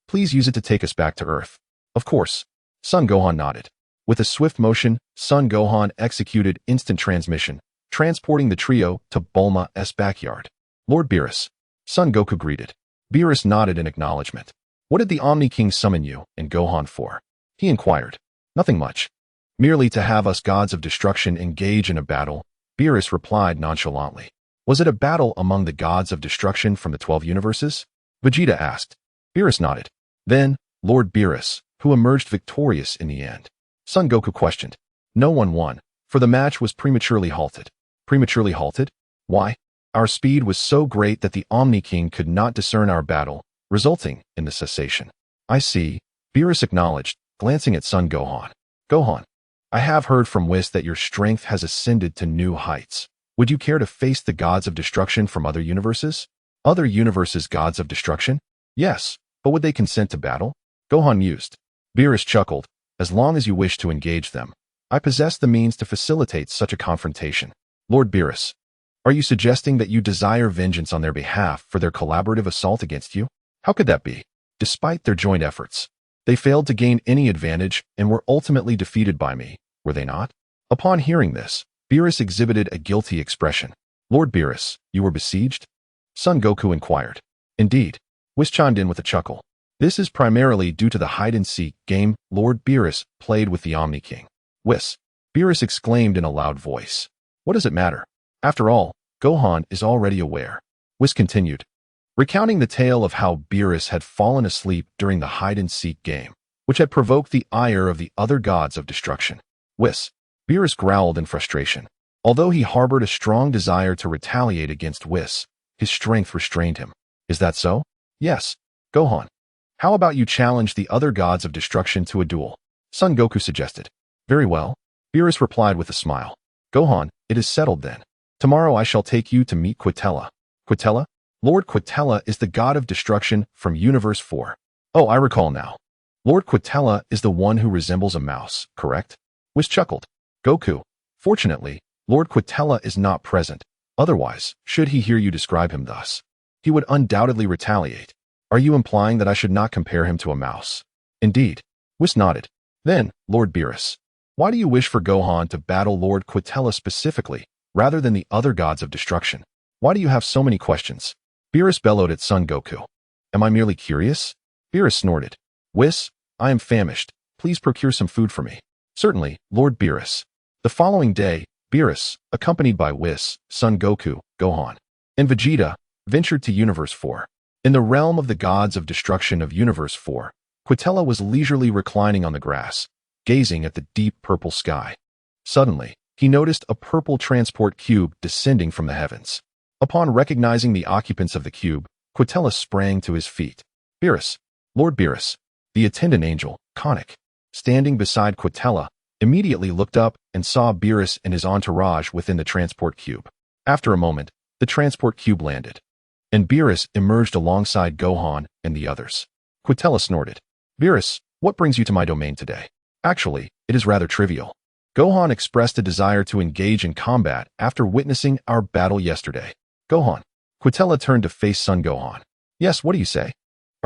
Please use it to take us back to Earth." "Of course." Son Gohan nodded. With a swift motion, Son Gohan executed instant transmission, transporting the trio to Bulma's backyard. "Lord Beerus," Son Goku greeted. Beerus nodded in acknowledgement. "What did the Omni King summon you and Gohan for?" he inquired. "Nothing much. Merely to have us gods of destruction engage in a battle," Beerus replied nonchalantly. "Was it a battle among the gods of destruction from the 12 universes?" Vegeta asked. Beerus nodded. "Then, Lord Beerus, who emerged victorious in the end?" Son Goku questioned. "No one won, for the match was prematurely halted." "Prematurely halted? Why?" "Our speed was so great that the Omni King could not discern our battle, resulting in the cessation." "I see," Beerus acknowledged, glancing at Son Gohan. "Gohan, I have heard from Whis that your strength has ascended to new heights. Would you care to face the gods of destruction from other universes?" "Other universes' gods of destruction?" "Yes, but would they consent to battle?" Gohan mused. Beerus chuckled. "As long as you wish to engage them, I possess the means to facilitate such a confrontation." "Lord Beerus, are you suggesting that you desire vengeance on their behalf for their collaborative assault against you?" "How could that be? Despite their joint efforts, they failed to gain any advantage and were ultimately defeated by me, were they not?" Upon hearing this, Beerus exhibited a guilty expression. "Lord Beerus, you were besieged?" Son Goku inquired. "Indeed." Whis chimed in with a chuckle. "This is primarily due to the hide-and-seek game Lord Beerus played with the Omni King." "Whis," Beerus exclaimed in a loud voice. "What does it matter? After all, Gohan is already aware." Whis continued, recounting the tale of how Beerus had fallen asleep during the hide-and-seek game, which had provoked the ire of the other gods of destruction. "Whis," Beerus growled in frustration. Although he harbored a strong desire to retaliate against Whis, his strength restrained him. "Is that so?" "Yes." "Gohan, how about you challenge the other gods of destruction to a duel?" Son Goku suggested. "Very well," Beerus replied with a smile. "Gohan, it is settled then. Tomorrow I shall take you to meet Quitella." "Quitella?" "Lord Quitella is the god of destruction from Universe 4. "Oh, I recall now. Lord Quitella is the one who resembles a mouse, correct?" Whis chuckled. "Goku, fortunately, Lord Quitella is not present. Otherwise, should he hear you describe him thus, he would undoubtedly retaliate. Are you implying that I should not compare him to a mouse?" "Indeed." Whis nodded. "Then, Lord Beerus, why do you wish for Gohan to battle Lord Quitella specifically, rather than the other gods of destruction? Why do you have so many questions?" Beerus bellowed at Son Goku. "Am I merely curious?" Beerus snorted. "Whis, I am famished. Please procure some food for me." "Certainly, Lord Beerus." The following day, Beerus, accompanied by Whis, Son Goku, Gohan, and Vegeta, ventured to Universe 4. In the realm of the gods of destruction of Universe 4, Quitella was leisurely reclining on the grass, gazing at the deep purple sky. Suddenly, he noticed a purple transport cube descending from the heavens. Upon recognizing the occupants of the cube, Quitella sprang to his feet. "Beerus, Lord Beerus." The attendant angel, Konik, standing beside Quitella, immediately looked up and saw Beerus and his entourage within the transport cube. After a moment, the transport cube landed, and Beerus emerged alongside Gohan and the others. Quitella snorted. "Beerus, what brings you to my domain today?" "Actually, it is rather trivial." Gohan expressed a desire to engage in combat after witnessing our battle yesterday. "Gohan." Quitella turned to face Son Gohan. "Yes, what do you say?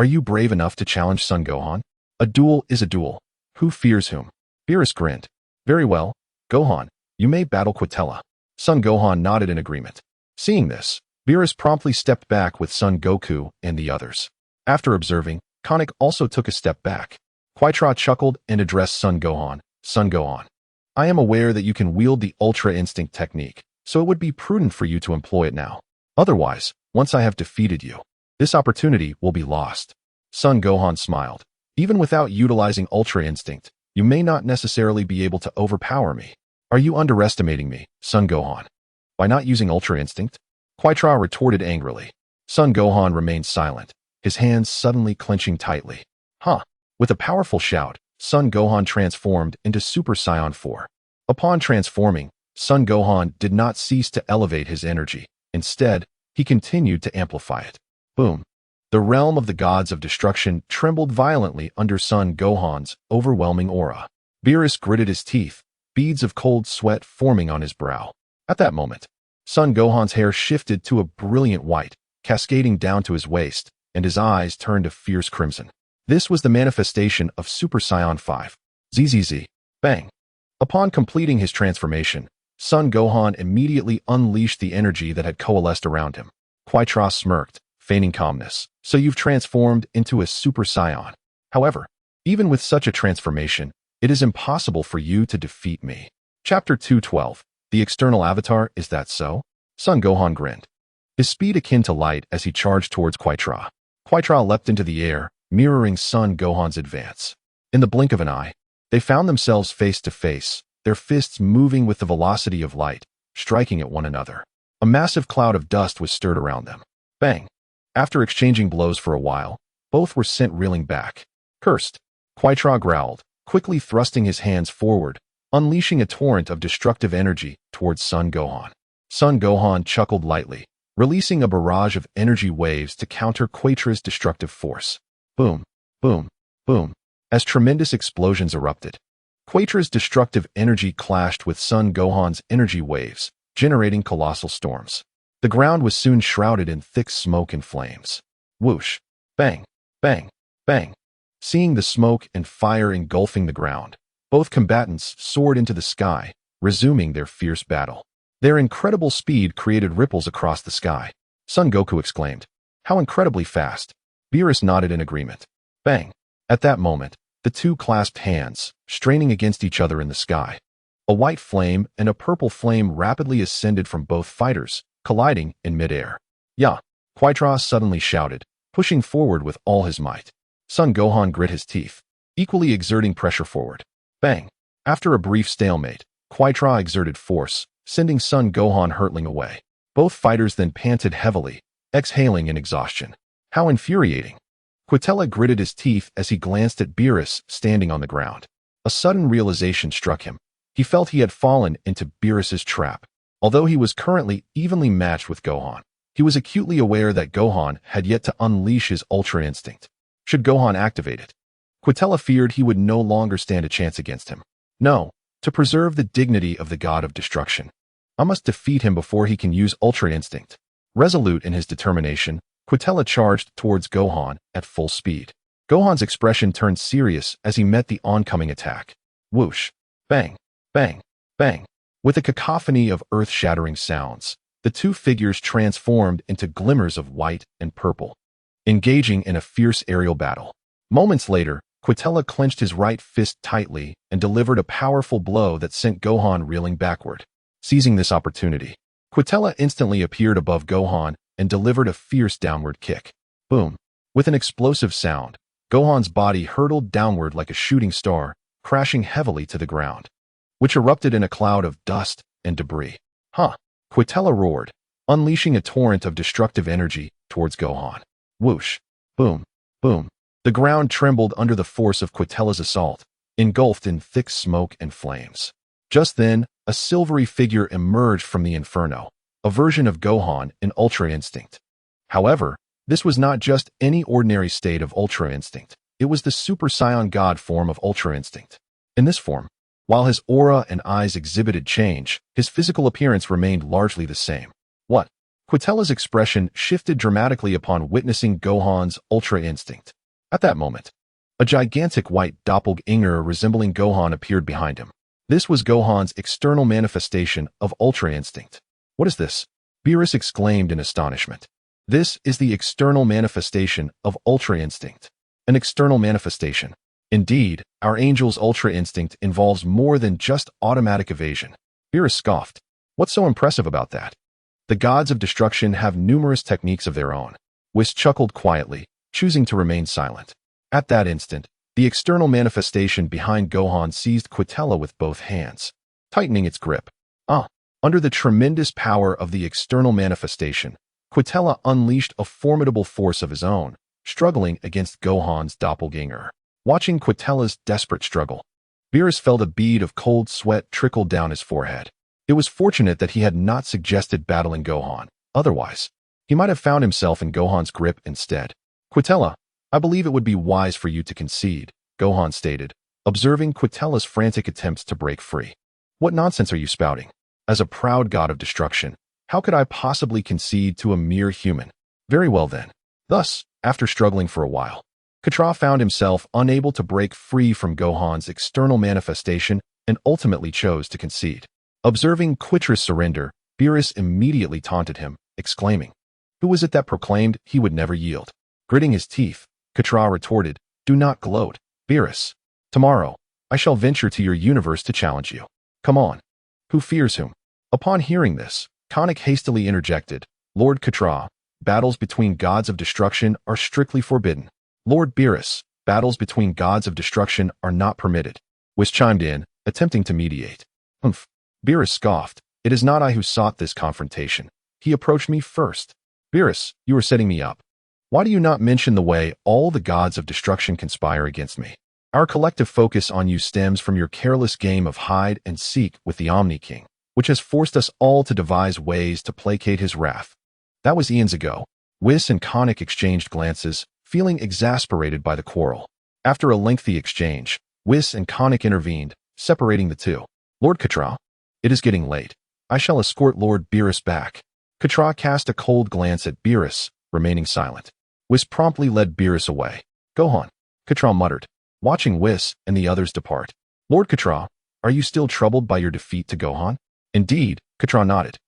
Are you brave enough to challenge Son Gohan? A duel is a duel. Who fears whom? Beerus grinned. Very well, Gohan, you may battle Quitella. Son Gohan nodded in agreement. Seeing this, Beerus promptly stepped back with Son Goku and the others. After observing, Konik also took a step back. Quitra chuckled and addressed Son Gohan. Son Gohan, I am aware that you can wield the Ultra Instinct technique, so it would be prudent for you to employ it now. Otherwise, once I have defeated you, this opportunity will be lost. Son Gohan smiled. Even without utilizing Ultra Instinct, you may not necessarily be able to overpower me. Are you underestimating me, Son Gohan? By not using Ultra Instinct? Quitra retorted angrily. Son Gohan remained silent, his hands suddenly clenching tightly. Huh. With a powerful shout, Son Gohan transformed into Super Saiyan 4. Upon transforming, Son Gohan did not cease to elevate his energy. Instead, he continued to amplify it. Boom. The realm of the gods of destruction trembled violently under Son Gohan's overwhelming aura. Beerus gritted his teeth, beads of cold sweat forming on his brow. At that moment, Son Gohan's hair shifted to a brilliant white, cascading down to his waist, and his eyes turned a fierce crimson. This was the manifestation of Super Saiyan 5. ZZZ. Bang. Upon completing his transformation, Son Gohan immediately unleashed the energy that had coalesced around him. Quitra smirked, feigning calmness. So you've transformed into a Super Saiyan. However, even with such a transformation, it is impossible for you to defeat me. Chapter 212. The external avatar, is that so? Son Gohan grinned. His speed akin to light as he charged towards Quitra. Quitra leapt into the air, mirroring Son Gohan's advance. In the blink of an eye, they found themselves face to face, their fists moving with the velocity of light, striking at one another. A massive cloud of dust was stirred around them. Bang! After exchanging blows for a while, both were sent reeling back. Cursed! Quitra growled, quickly thrusting his hands forward, unleashing a torrent of destructive energy towards Son Gohan. Son Gohan chuckled lightly, releasing a barrage of energy waves to counter Quitra's destructive force. Boom, boom, boom. As tremendous explosions erupted, Quitra's destructive energy clashed with Son Gohan's energy waves, generating colossal storms. The ground was soon shrouded in thick smoke and flames. Whoosh! Bang! Bang! Bang! Seeing the smoke and fire engulfing the ground, both combatants soared into the sky, resuming their fierce battle. Their incredible speed created ripples across the sky. Son Goku exclaimed, "How incredibly fast!" Beerus nodded in agreement. Bang! At that moment, the two clasped hands, straining against each other in the sky. A white flame and a purple flame rapidly ascended from both fighters, colliding in midair. "Yeah!" Quitra suddenly shouted, pushing forward with all his might. Son Gohan grit his teeth, equally exerting pressure forward. Bang! After a brief stalemate, Quitra exerted force, sending Son Gohan hurtling away. Both fighters then panted heavily, exhaling in exhaustion. How infuriating! Quitella gritted his teeth as he glanced at Beerus standing on the ground. A sudden realization struck him. He felt he had fallen into Beerus's trap. Although he was currently evenly matched with Gohan, he was acutely aware that Gohan had yet to unleash his Ultra Instinct. Should Gohan activate it, Quitella feared he would no longer stand a chance against him. No, to preserve the dignity of the god of destruction, I must defeat him before he can use Ultra Instinct. Resolute in his determination, Quitella charged towards Gohan at full speed. Gohan's expression turned serious as he met the oncoming attack. Whoosh! Bang! Bang! Bang! With a cacophony of earth-shattering sounds, the two figures transformed into glimmers of white and purple, engaging in a fierce aerial battle. Moments later, Quitella clenched his right fist tightly and delivered a powerful blow that sent Gohan reeling backward. Seizing this opportunity, Quitella instantly appeared above Gohan and delivered a fierce downward kick. Boom! With an explosive sound, Gohan's body hurtled downward like a shooting star, crashing heavily to the ground, which erupted in a cloud of dust and debris. Huh! Quitella roared, unleashing a torrent of destructive energy towards Gohan. Whoosh! Boom! Boom! The ground trembled under the force of Quitella's assault, engulfed in thick smoke and flames. Just then, a silvery figure emerged from the inferno, a version of Gohan in Ultra Instinct. However, this was not just any ordinary state of Ultra Instinct. It was the Super Saiyan God form of Ultra Instinct. In this form, while his aura and eyes exhibited change, his physical appearance remained largely the same. What? Quitella's expression shifted dramatically upon witnessing Gohan's Ultra Instinct. At that moment, a gigantic white doppelganger resembling Gohan appeared behind him. This was Gohan's external manifestation of Ultra Instinct. What is this? Beerus exclaimed in astonishment. This is the external manifestation of Ultra Instinct. An external manifestation. Indeed, our angel's Ultra Instinct involves more than just automatic evasion. Beerus scoffed. What's so impressive about that? The gods of destruction have numerous techniques of their own. Whis chuckled quietly, choosing to remain silent. At that instant, the external manifestation behind Gohan seized Quitella with both hands, tightening its grip. Under the tremendous power of the external manifestation, Quitella unleashed a formidable force of his own, struggling against Gohan's doppelganger. Watching Quitella's desperate struggle, Beerus felt a bead of cold sweat trickle down his forehead. It was fortunate that he had not suggested battling Gohan. Otherwise, he might have found himself in Gohan's grip instead. Quitella, I believe it would be wise for you to concede, Gohan stated, observing Quitella's frantic attempts to break free. What nonsense are you spouting? As a proud god of destruction, how could I possibly concede to a mere human? Very well then. Thus, after struggling for a while, Quitella found himself unable to break free from Gohan's external manifestation and ultimately chose to concede. Observing Quitella's surrender, Beerus immediately taunted him, exclaiming, "Who was it that proclaimed he would never yield?" Gritting his teeth, Quitella retorted, "Do not gloat, Beerus. Tomorrow, I shall venture to your universe to challenge you. Come on. Who fears whom?" Upon hearing this, Konik hastily interjected, "Lord Quitella, battles between gods of destruction are strictly forbidden. Lord Beerus, battles between gods of destruction are not permitted." Whis chimed in, attempting to mediate. "Humph." Beerus scoffed. "It is not I who sought this confrontation. He approached me first." "Beerus, you are setting me up. Why do you not mention the way all the gods of destruction conspire against me? Our collective focus on you stems from your careless game of hide and seek with the Omni King, which has forced us all to devise ways to placate his wrath." That was eons ago. Whis and Konik exchanged glances, feeling exasperated by the quarrel. After a lengthy exchange, Whis and Konik intervened, separating the two. "Lord Quitella, it is getting late. I shall escort Lord Beerus back." Quitella cast a cold glance at Beerus, remaining silent. Whis promptly led Beerus away. "Gohan," Quitella muttered, watching Whis and the others depart. "Lord Quitella, are you still troubled by your defeat to Gohan?" "Indeed," Quitella nodded.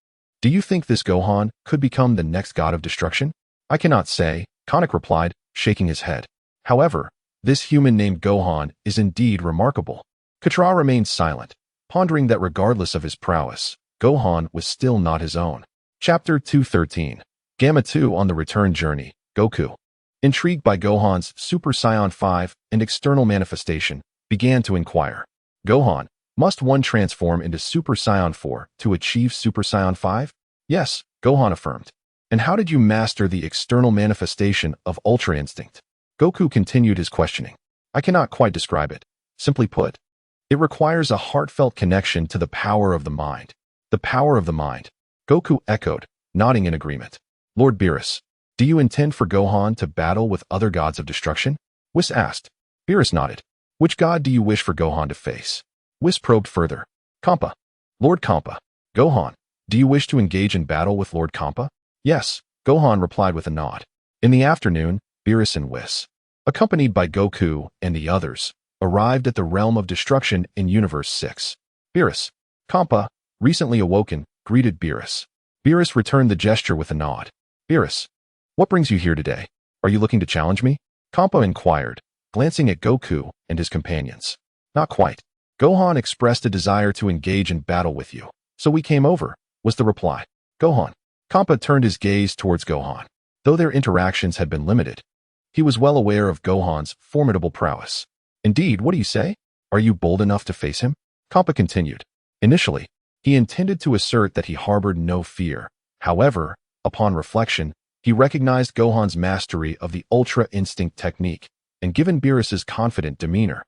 "Do you think this Gohan could become the next god of destruction?" "I cannot say," Konik replied, shaking his head. "However, this human named Gohan is indeed remarkable." Quitella remained silent, pondering that regardless of his prowess, Gohan was still not his own. Chapter 213. Gamma 2 on the return journey, Goku, intrigued by Gohan's Super Saiyan 5 and external manifestation, began to inquire. "Gohan, must one transform into Super Saiyan 4 to achieve Super Saiyan 5? "Yes," Gohan affirmed. "And how did you master the external manifestation of Ultra Instinct?" Goku continued his questioning. "I cannot quite describe it. Simply put, it requires a heartfelt connection to the power of the mind." "The power of the mind," Goku echoed, nodding in agreement. "Lord Beerus, do you intend for Gohan to battle with other gods of destruction?" Whis asked. Beerus nodded. "Which god do you wish for Gohan to face?" Whis probed further. "Kampa. Lord Kampa." "Gohan, do you wish to engage in battle with Lord Kampa?" "Yes," Gohan replied with a nod. In the afternoon, Beerus and Whis, accompanied by Goku and the others, arrived at the realm of destruction in Universe 6. Beerus, Kampa, recently awoken, greeted Beerus. Beerus returned the gesture with a nod. "Beerus, what brings you here today? Are you looking to challenge me?" Kampa inquired, glancing at Goku and his companions. "Not quite. Gohan expressed a desire to engage in battle with you, so we came over," was the reply. "Gohan." Kampa turned his gaze towards Gohan. Though their interactions had been limited, he was well aware of Gohan's formidable prowess. "Indeed, what do you say? Are you bold enough to face him?" Kampa continued. Initially, he intended to assert that he harbored no fear. However, upon reflection, he recognized Gohan's mastery of the Ultra Instinct technique, and given Beerus's confident demeanor,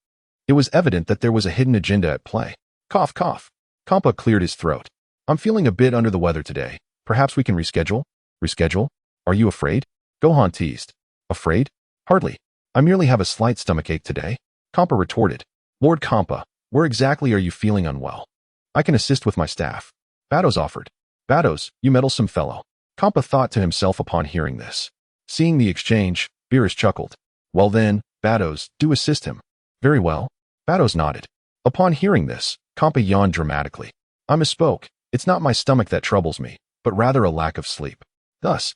it was evident that there was a hidden agenda at play. Cough, cough. Kampa cleared his throat. "I'm feeling a bit under the weather today. Perhaps we can reschedule?" "Reschedule? Are you afraid?" Gohan teased. "Afraid? Hardly. I merely have a slight stomachache today," Kampa retorted. "Lord Kampa, where exactly are you feeling unwell?" "I can assist with my staff," Batos offered. "Batos, you meddlesome fellow. Kampa thought to himself upon hearing this. Seeing the exchange, Beerus chuckled. Well then, Bados, do assist him. Very well. Bados nodded. Upon hearing this, Kampa yawned dramatically. I misspoke. It's not my stomach that troubles me, but rather a lack of sleep. Thus,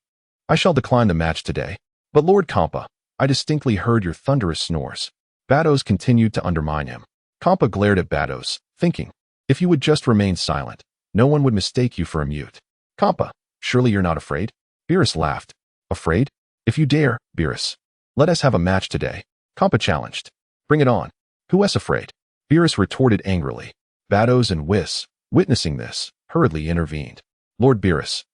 I shall decline the match today. But Lord Kampa, I distinctly heard your thunderous snores. Bados continued to undermine him. Kampa glared at Bados, thinking, if you would just remain silent, no one would mistake you for a mute. Kampa, surely you're not afraid? Beerus laughed. Afraid? If you dare, Beerus. Let us have a match today. Kampa challenged. Bring it on. Who is afraid? Beerus retorted angrily. Bados and Whis, witnessing this, hurriedly intervened. Lord Beerus,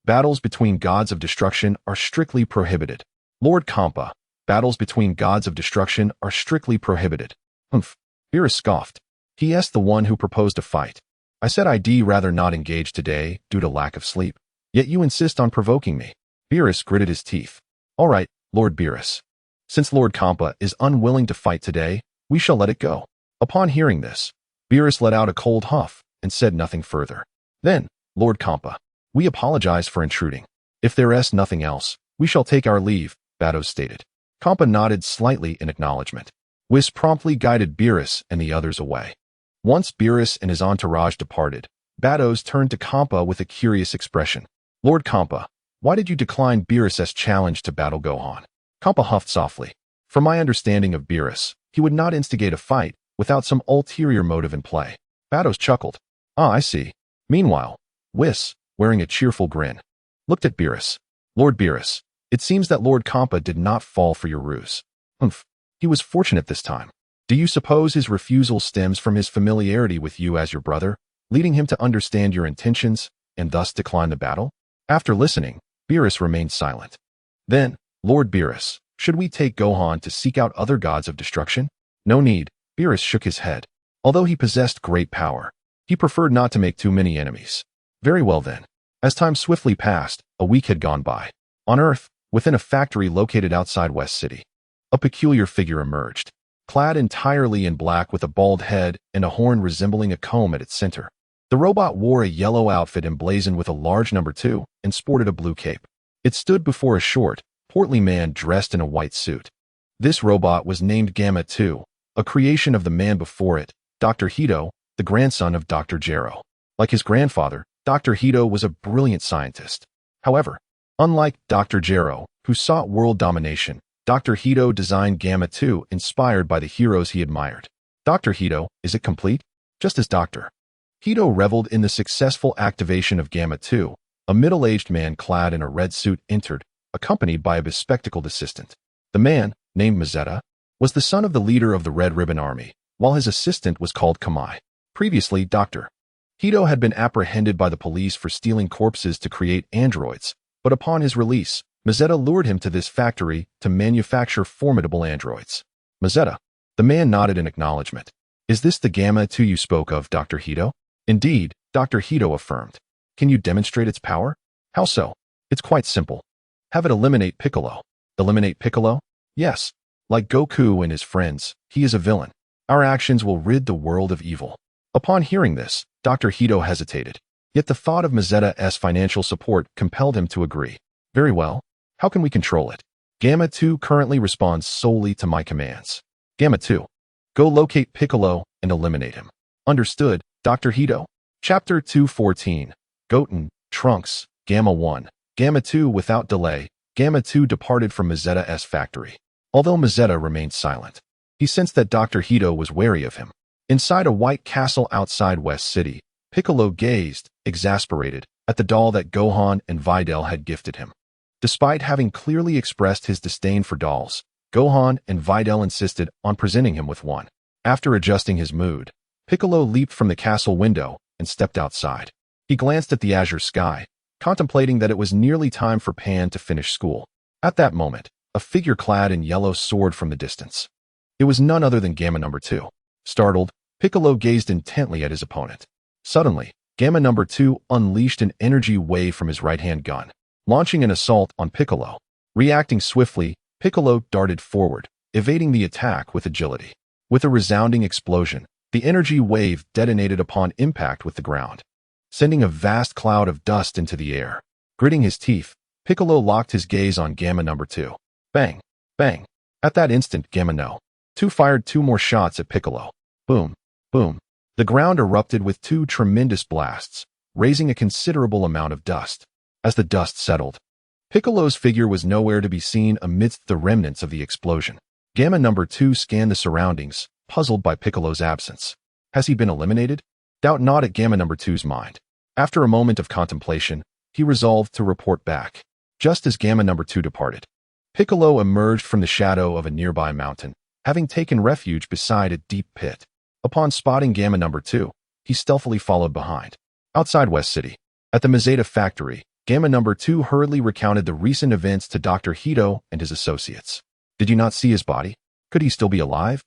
battles between gods of destruction are strictly prohibited. Lord Kampa, battles between gods of destruction are strictly prohibited. Humph. Beerus scoffed. He asked the one who proposed a fight. I said I'd rather not engage today due to lack of sleep. Yet you insist on provoking me. Beerus gritted his teeth. All right, Lord Beerus. Since Lord Kampa is unwilling to fight today, we shall let it go. Upon hearing this, Beerus let out a cold huff and said nothing further. Then, Lord Kampa, we apologize for intruding. If there is nothing else, we shall take our leave, Bados stated. Kampa nodded slightly in acknowledgement. Whis promptly guided Beerus and the others away. Once Beerus and his entourage departed, Bados turned to Kampa with a curious expression. Lord Kampa, why did you decline Beerus' challenge to battle Gohan? Kampa huffed softly. From my understanding of Beerus, he would not instigate a fight without some ulterior motive in play. Bados chuckled. Ah, I see. Meanwhile, Whis, wearing a cheerful grin, looked at Beerus. Lord Beerus, it seems that Lord Kampa did not fall for your ruse. Humph. He was fortunate this time. Do you suppose his refusal stems from his familiarity with you as your brother, leading him to understand your intentions and thus decline the battle? After listening, Beerus remained silent. Then, Lord Beerus, should we take Gohan to seek out other gods of destruction? No need. Beerus shook his head. Although he possessed great power, he preferred not to make too many enemies. Very well then. As time swiftly passed, a week had gone by. On Earth, within a factory located outside West City, a peculiar figure emerged, clad entirely in black with a bald head and a horn resembling a comb at its center. The robot wore a yellow outfit emblazoned with a large number 2 and sported a blue cape. It stood before a short, portly man dressed in a white suit. This robot was named Gamma 2, a creation of the man before it, Dr. Hito, the grandson of Dr. Gero. Like his grandfather, Dr. Hito was a brilliant scientist. However, unlike Dr. Gero, who sought world domination, Dr. Hito designed Gamma 2 inspired by the heroes he admired. Dr. Hito, is it complete? Just as Dr. Hito reveled in the successful activation of Gamma 2, a middle-aged man clad in a red suit entered, accompanied by a bespectacled assistant. The man, named Mazetta, was the son of the leader of the Red Ribbon Army, while his assistant was called Kamai. Previously, Dr. Hito had been apprehended by the police for stealing corpses to create androids, but upon his release, Mazetta lured him to this factory to manufacture formidable androids. Mazetta. The man nodded in acknowledgement. Is this the Gamma 2 you spoke of, Dr. Hito? Indeed, Dr. Hito affirmed. Can you demonstrate its power? How so? It's quite simple. Have it eliminate Piccolo. Eliminate Piccolo? Yes. Like Goku and his friends, he is a villain. Our actions will rid the world of evil. Upon hearing this, Dr. Hito hesitated. Yet the thought of Mazetta's financial support compelled him to agree. Very well. How can we control it? Gamma 2 currently responds solely to my commands. Gamma 2. Go locate Piccolo and eliminate him. Understood, Dr. Hito. Chapter 214. Goten, Trunks, Gamma 1. Gamma 2 without delay, Gamma 2 departed from Mazetta's factory. Although Mazetta remained silent, he sensed that Dr. Hito was wary of him. Inside a white castle outside West City, Piccolo gazed, exasperated, at the doll that Gohan and Videl had gifted him. Despite having clearly expressed his disdain for dolls, Gohan and Videl insisted on presenting him with one. After adjusting his mood, Piccolo leaped from the castle window and stepped outside. He glanced at the azure sky, contemplating that it was nearly time for Pan to finish school. At that moment, a figure clad in yellow soared from the distance. It was none other than Gamma number 2. Startled, Piccolo gazed intently at his opponent. Suddenly, Gamma number 2 unleashed an energy wave from his right-hand gun, launching an assault on Piccolo. Reacting swiftly, Piccolo darted forward, evading the attack with agility. With a resounding explosion, the energy wave detonated upon impact with the ground, sending a vast cloud of dust into the air. Gritting his teeth, Piccolo locked his gaze on Gamma number 2. Bang! Bang! At that instant, Gamma No. 2 fired 2 more shots at Piccolo. Boom! Boom! The ground erupted with 2 tremendous blasts, raising a considerable amount of dust. As the dust settled, Piccolo's figure was nowhere to be seen amidst the remnants of the explosion. Gamma number 2 scanned the surroundings, puzzled by Piccolo's absence. Has he been eliminated? Doubt gnawed at Gamma number 2's mind. After a moment of contemplation, he resolved to report back. Just as Gamma number 2 departed, Piccolo emerged from the shadow of a nearby mountain, having taken refuge beside a deep pit. Upon spotting Gamma number 2, he stealthily followed behind. Outside West City, at the Mazeta factory, Gamma number 2 hurriedly recounted the recent events to Dr. Hito and his associates. Did you not see his body? Could he still be alive?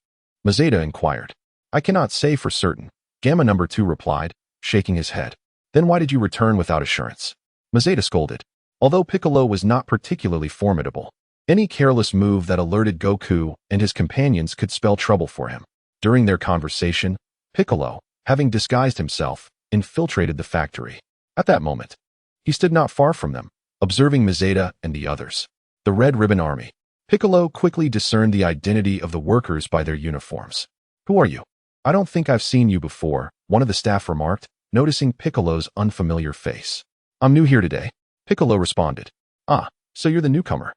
Mazeta inquired. I cannot say for certain, Gamma number 2 replied, shaking his head. Then why did you return without assurance? Mazeta scolded. Although Piccolo was not particularly formidable, any careless move that alerted Goku and his companions could spell trouble for him. During their conversation, Piccolo, having disguised himself, infiltrated the factory. At that moment, he stood not far from them, observing Mazeta and the others. The Red Ribbon Army. Piccolo quickly discerned the identity of the workers by their uniforms. Who are you? I don't think I've seen you before, one of the staff remarked, noticing Piccolo's unfamiliar face. I'm new here today, Piccolo responded. Ah, so you're the newcomer.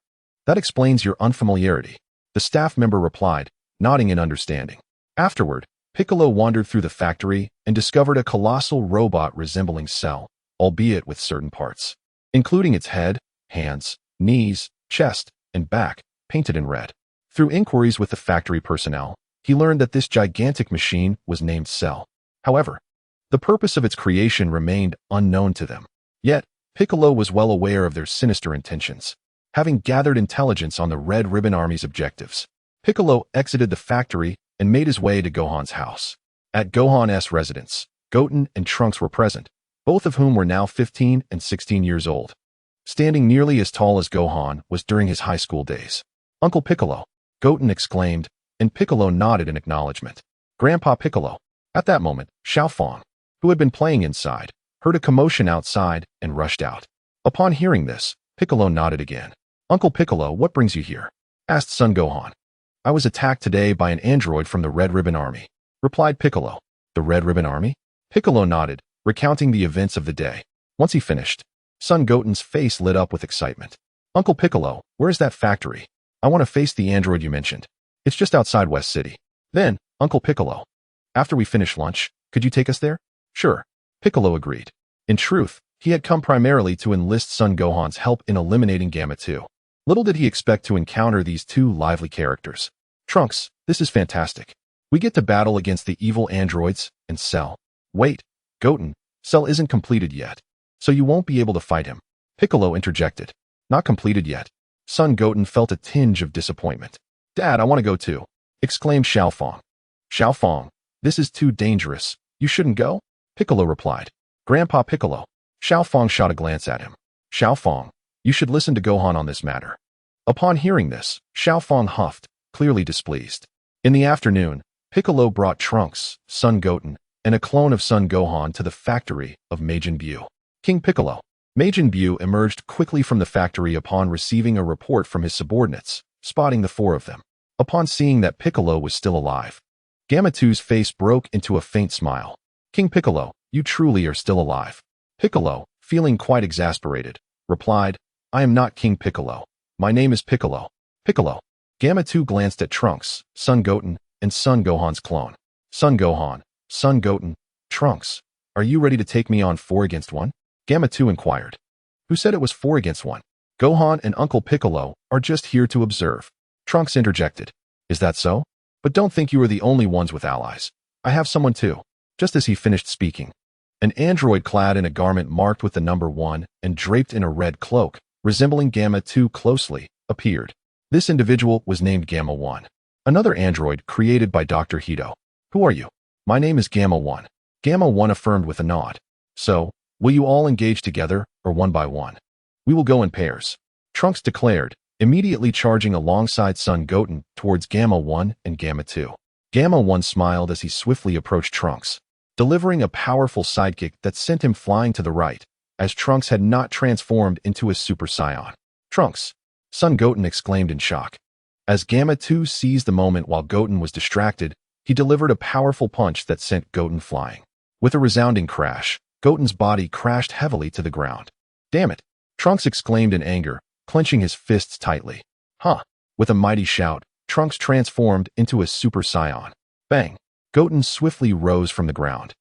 That explains your unfamiliarity, the staff member replied, nodding in understanding. Afterward, Piccolo wandered through the factory and discovered a colossal robot resembling Cell, albeit with certain parts, including its head, hands, knees, chest, and back, painted in red. Through inquiries with the factory personnel, he learned that this gigantic machine was named Cell. However, the purpose of its creation remained unknown to them. Yet, Piccolo was well aware of their sinister intentions. Having gathered intelligence on the Red Ribbon Army's objectives, Piccolo exited the factory and made his way to Gohan's house. At Gohan's residence, Goten and Trunks were present, both of whom were now 15 and 16 years old. Standing nearly as tall as Gohan was during his high school days. Uncle Piccolo, Goten exclaimed, and Piccolo nodded in acknowledgement. Grandpa Piccolo. At that moment, Xiaofang, who had been playing inside, heard a commotion outside and rushed out. Upon hearing this, Piccolo nodded again. Uncle Piccolo, what brings you here? Asked Son Gohan. I was attacked today by an android from the Red Ribbon Army, replied Piccolo. The Red Ribbon Army? Piccolo nodded, recounting the events of the day. Once he finished, Son Goten's face lit up with excitement. Uncle Piccolo, where is that factory? I want to face the android you mentioned. It's just outside West City. Then, Uncle Piccolo, after we finish lunch, could you take us there? Sure, Piccolo agreed. In truth, he had come primarily to enlist Son Gohan's help in eliminating Gamma 2. Little did he expect to encounter these two lively characters. Trunks, this is fantastic. We get to battle against the evil androids and Cell. Wait, Goten, Cell isn't completed yet, so you won't be able to fight him. Piccolo interjected. Not completed yet. Son Goten felt a tinge of disappointment. Dad, I want to go too, exclaimed Xiaofang. Xiaofang, this is too dangerous. You shouldn't go? Piccolo replied. Grandpa Piccolo. Xiaofang shot a glance at him. Xiaofang, you should listen to Gohan on this matter. Upon hearing this, Xiaofang huffed, clearly displeased. In the afternoon, Piccolo brought Trunks, Son Goten, and a clone of Son Gohan to the factory of Majin Buu. King Piccolo. Majin Buu emerged quickly from the factory upon receiving a report from his subordinates, spotting the 4 of them. Upon seeing that Piccolo was still alive, Gamma 2's face broke into a faint smile. King Piccolo, you truly are still alive. Piccolo, feeling quite exasperated, replied, I am not King Piccolo. My name is Piccolo. Piccolo. Gamma 2 glanced at Trunks, Son Goten, and Son Gohan's clone. Son Gohan, Son Goten, Trunks, are you ready to take me on 4 against 1? Gamma 2 inquired. Who said it was 4 against 1? Gohan and Uncle Piccolo are just here to observe. Trunks interjected. Is that so? But don't think you are the only ones with allies. I have someone too. Just as he finished speaking, an android clad in a garment marked with the number 1 and draped in a red cloak, resembling Gamma 2 closely, appeared. This individual was named Gamma 1. Another android created by Dr. Hito. Who are you? My name is Gamma 1. Gamma 1 affirmed with a nod. So, will you all engage together, or one by one? We will go in pairs. Trunks declared, immediately charging alongside Son Goten towards Gamma 1 and Gamma 2. Gamma 1 smiled as he swiftly approached Trunks, delivering a powerful sidekick that sent him flying to the right. as Trunks had not transformed into a Super Saiyan. Trunks! Son Gohan exclaimed in shock. As Gamma 2 seized the moment while Goten was distracted, he delivered a powerful punch that sent Goten flying. With a resounding crash, Goten's body crashed heavily to the ground. Damn it! Trunks exclaimed in anger, clenching his fists tightly. Huh! With a mighty shout, Trunks transformed into a Super Saiyan. Bang! Goten swiftly rose from the ground,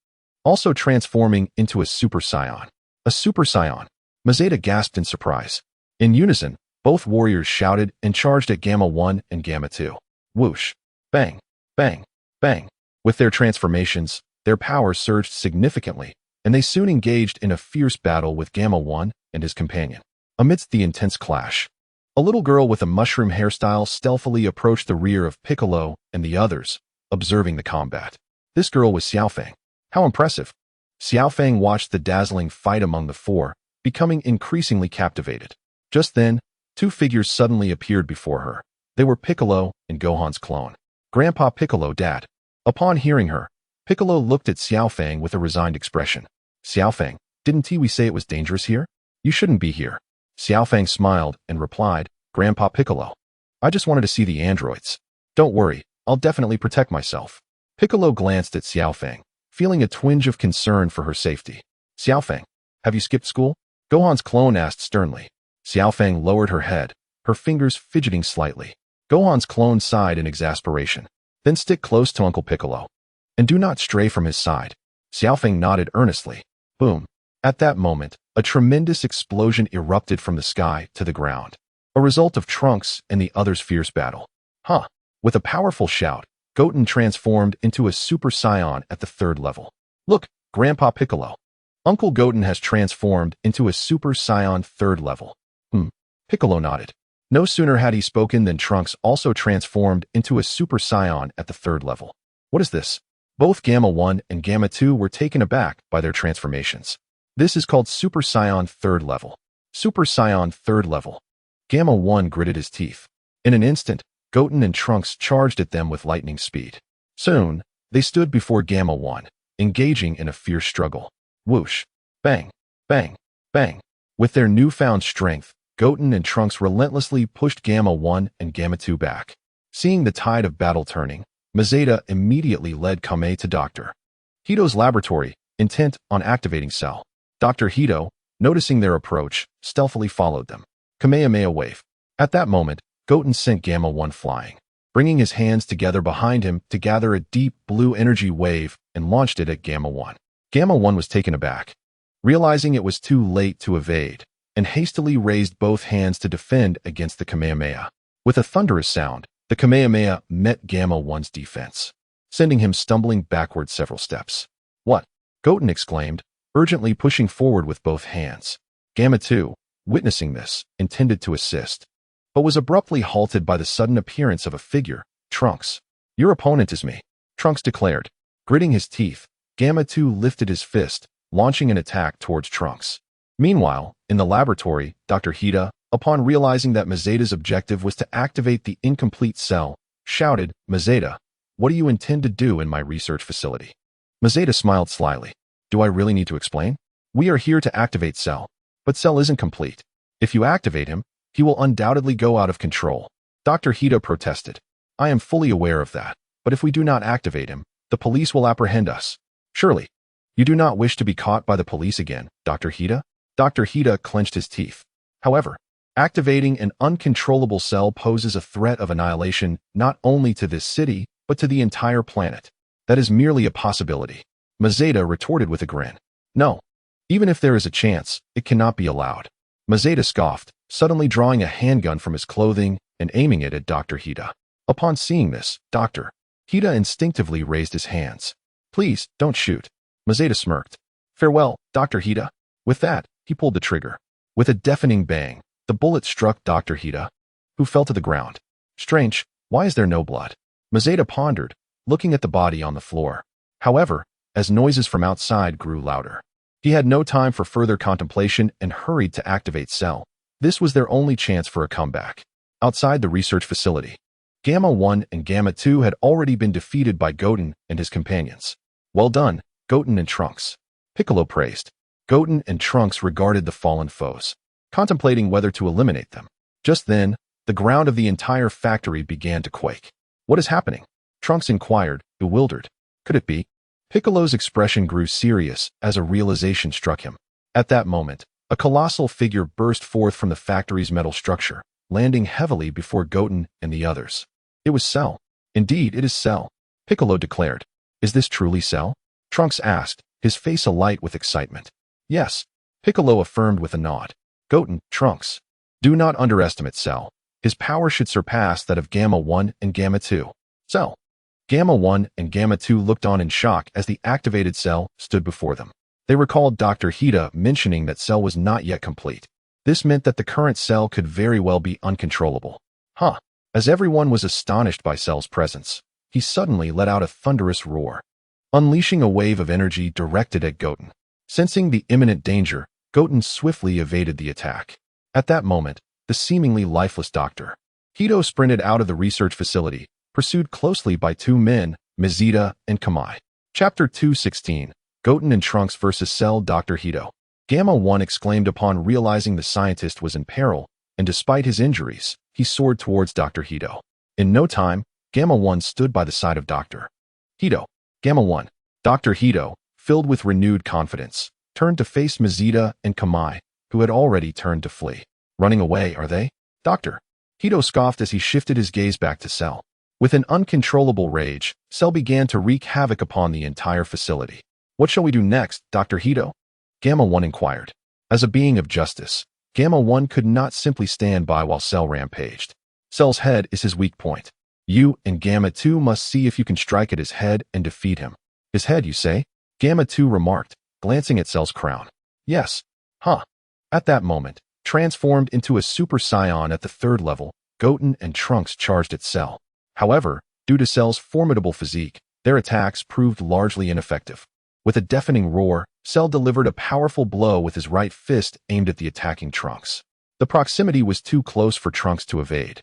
also transforming into a Super Saiyan. A Super Saiyan! Mazeda gasped in surprise. In unison, both warriors shouted and charged at Gamma 1 and Gamma 2. Whoosh! Bang! Bang! Bang! With their transformations, their power surged significantly, and they soon engaged in a fierce battle with Gamma 1 and his companion. Amidst the intense clash, a little girl with a mushroom hairstyle stealthily approached the rear of Piccolo and the others, observing the combat. This girl was Xiaofang. How impressive! Xiaofang watched the dazzling fight among the four, becoming increasingly captivated. Just then, two figures suddenly appeared before her. They were Piccolo and Gohan's clone. Grandpa Piccolo, Dad. Upon hearing her, Piccolo looked at Xiaofang with a resigned expression. Xiaofang, didn't we say it was dangerous here? You shouldn't be here. Xiaofang smiled and replied, Grandpa Piccolo. I just wanted to see the androids. Don't worry, I'll definitely protect myself. Piccolo glanced at Xiaofang, feeling a twinge of concern for her safety. Xiaofang, have you skipped school? Gohan's clone asked sternly. Xiaofang lowered her head, her fingers fidgeting slightly. Gohan's clone sighed in exasperation. Then stick close to Uncle Piccolo. And do not stray from his side. Xiaofang nodded earnestly. Boom. At that moment, a tremendous explosion erupted from the sky to the ground, a result of Trunks and the others' fierce battle. Huh. With a powerful shout, Goten transformed into a Super Saiyan at the 3rd level. Look, Grandpa Piccolo. Uncle Goten has transformed into a Super Saiyan 3rd level. Piccolo nodded. No sooner had he spoken than Trunks also transformed into a Super Saiyan at the 3rd level. What is this? Both Gamma 1 and Gamma 2 were taken aback by their transformations. This is called Super Saiyan 3rd level. Super Saiyan 3rd level. Gamma 1 gritted his teeth. In an instant, Goten and Trunks charged at them with lightning speed. Soon, they stood before Gamma 1, engaging in a fierce struggle. Whoosh! Bang! Bang! Bang! With their newfound strength, Goten and Trunks relentlessly pushed Gamma 1 and Gamma 2 back. Seeing the tide of battle turning, Mazeda immediately led Kame to Dr. Hito's laboratory, intent on activating Cell. Dr. Hito, noticing their approach, stealthily followed them. Kamehameha wave. At that moment, Goten sent Gamma 1 flying, bringing his hands together behind him to gather a deep blue energy wave and launched it at Gamma 1. Gamma 1 was taken aback, realizing it was too late to evade, and hastily raised both hands to defend against the Kamehameha. With a thunderous sound, the Kamehameha met Gamma 1's defense, sending him stumbling backward several steps. What? Goten exclaimed, urgently pushing forward with both hands. Gamma 2, witnessing this, intended to assist, but was abruptly halted by the sudden appearance of a figure, Trunks. Your opponent is me, Trunks declared. Gritting his teeth, Gamma 2 lifted his fist, launching an attack towards Trunks. Meanwhile, in the laboratory, Dr. Hito, upon realizing that Mazeda's objective was to activate the incomplete cell, shouted, Mazeda, what do you intend to do in my research facility? Mazeda smiled slyly. Do I really need to explain? We are here to activate Cell, but Cell isn't complete. If you activate him, he will undoubtedly go out of control. Dr. Hito protested. I am fully aware of that, but if we do not activate him, the police will apprehend us. Surely, you do not wish to be caught by the police again, Dr. Hito? Dr. Hito clenched his teeth. However, activating an uncontrollable cell poses a threat of annihilation not only to this city, but to the entire planet. That is merely a possibility. Mazeda retorted with a grin. No. Even if there is a chance, it cannot be allowed. Mazeda scoffed, suddenly drawing a handgun from his clothing and aiming it at Dr. Hito. Upon seeing this, Dr. Hito instinctively raised his hands. Please, don't shoot. Mazeda smirked. Farewell, Dr. Hito. With that, he pulled the trigger. With a deafening bang, the bullet struck Dr. Hito, who fell to the ground. Strange, why is there no blood? Mazeda pondered, looking at the body on the floor. However, as noises from outside grew louder, he had no time for further contemplation and hurried to activate Cell. This was their only chance for a comeback. Outside the research facility, Gamma 1 and Gamma 2 had already been defeated by Goten and his companions. Well done, Goten and Trunks. Piccolo praised. Goten and Trunks regarded the fallen foes, contemplating whether to eliminate them. Just then, the ground of the entire factory began to quake. What is happening? Trunks inquired, bewildered. Could it be? Piccolo's expression grew serious as a realization struck him. At that moment, a colossal figure burst forth from the factory's metal structure, landing heavily before Goten and the others. It was Cell. Indeed, it is Cell, Piccolo declared. Is this truly Cell? Trunks asked, his face alight with excitement. Yes, Piccolo affirmed with a nod. Goten, Trunks, do not underestimate Cell. His power should surpass that of Gamma 1 and Gamma 2. Cell. Gamma 1 and Gamma 2 looked on in shock as the activated Cell stood before them. They recalled Dr. Hida mentioning that Cell was not yet complete. This meant that the current Cell could very well be uncontrollable. As everyone was astonished by Cell's presence, he suddenly let out a thunderous roar, unleashing a wave of energy directed at Goten. Sensing the imminent danger, Goten swiftly evaded the attack. At that moment, the seemingly lifeless Dr. Hida sprinted out of the research facility, pursued closely by two men, Mizita and Kamai. Chapter 216, Goten and Trunks vs. Cell. Dr. Hida. Gamma 1 exclaimed upon realizing the scientist was in peril, and despite his injuries, he soared towards Dr. Hida. In no time, Gamma 1 stood by the side of Dr. Hida. Gamma 1. Dr. Hida, filled with renewed confidence, turned to face Mizita and Kamai, who had already turned to flee. Running away, are they? Dr. Hida scoffed as he shifted his gaze back to Cell. With an uncontrollable rage, Cell began to wreak havoc upon the entire facility. What shall we do next, Dr. Hida? Gamma 1 inquired. As a being of justice, Gamma 1 could not simply stand by while Cell rampaged. Cell's head is his weak point. You and Gamma 2 must see if you can strike at his head and defeat him. His head, you say? Gamma 2 remarked, glancing at Cell's crown. Yes. At that moment, transformed into a Super Saiyan at the third level, Goten and Trunks charged at Cell. However, due to Cell's formidable physique, their attacks proved largely ineffective. With a deafening roar, Cell delivered a powerful blow with his right fist aimed at the attacking Trunks. The proximity was too close for Trunks to evade,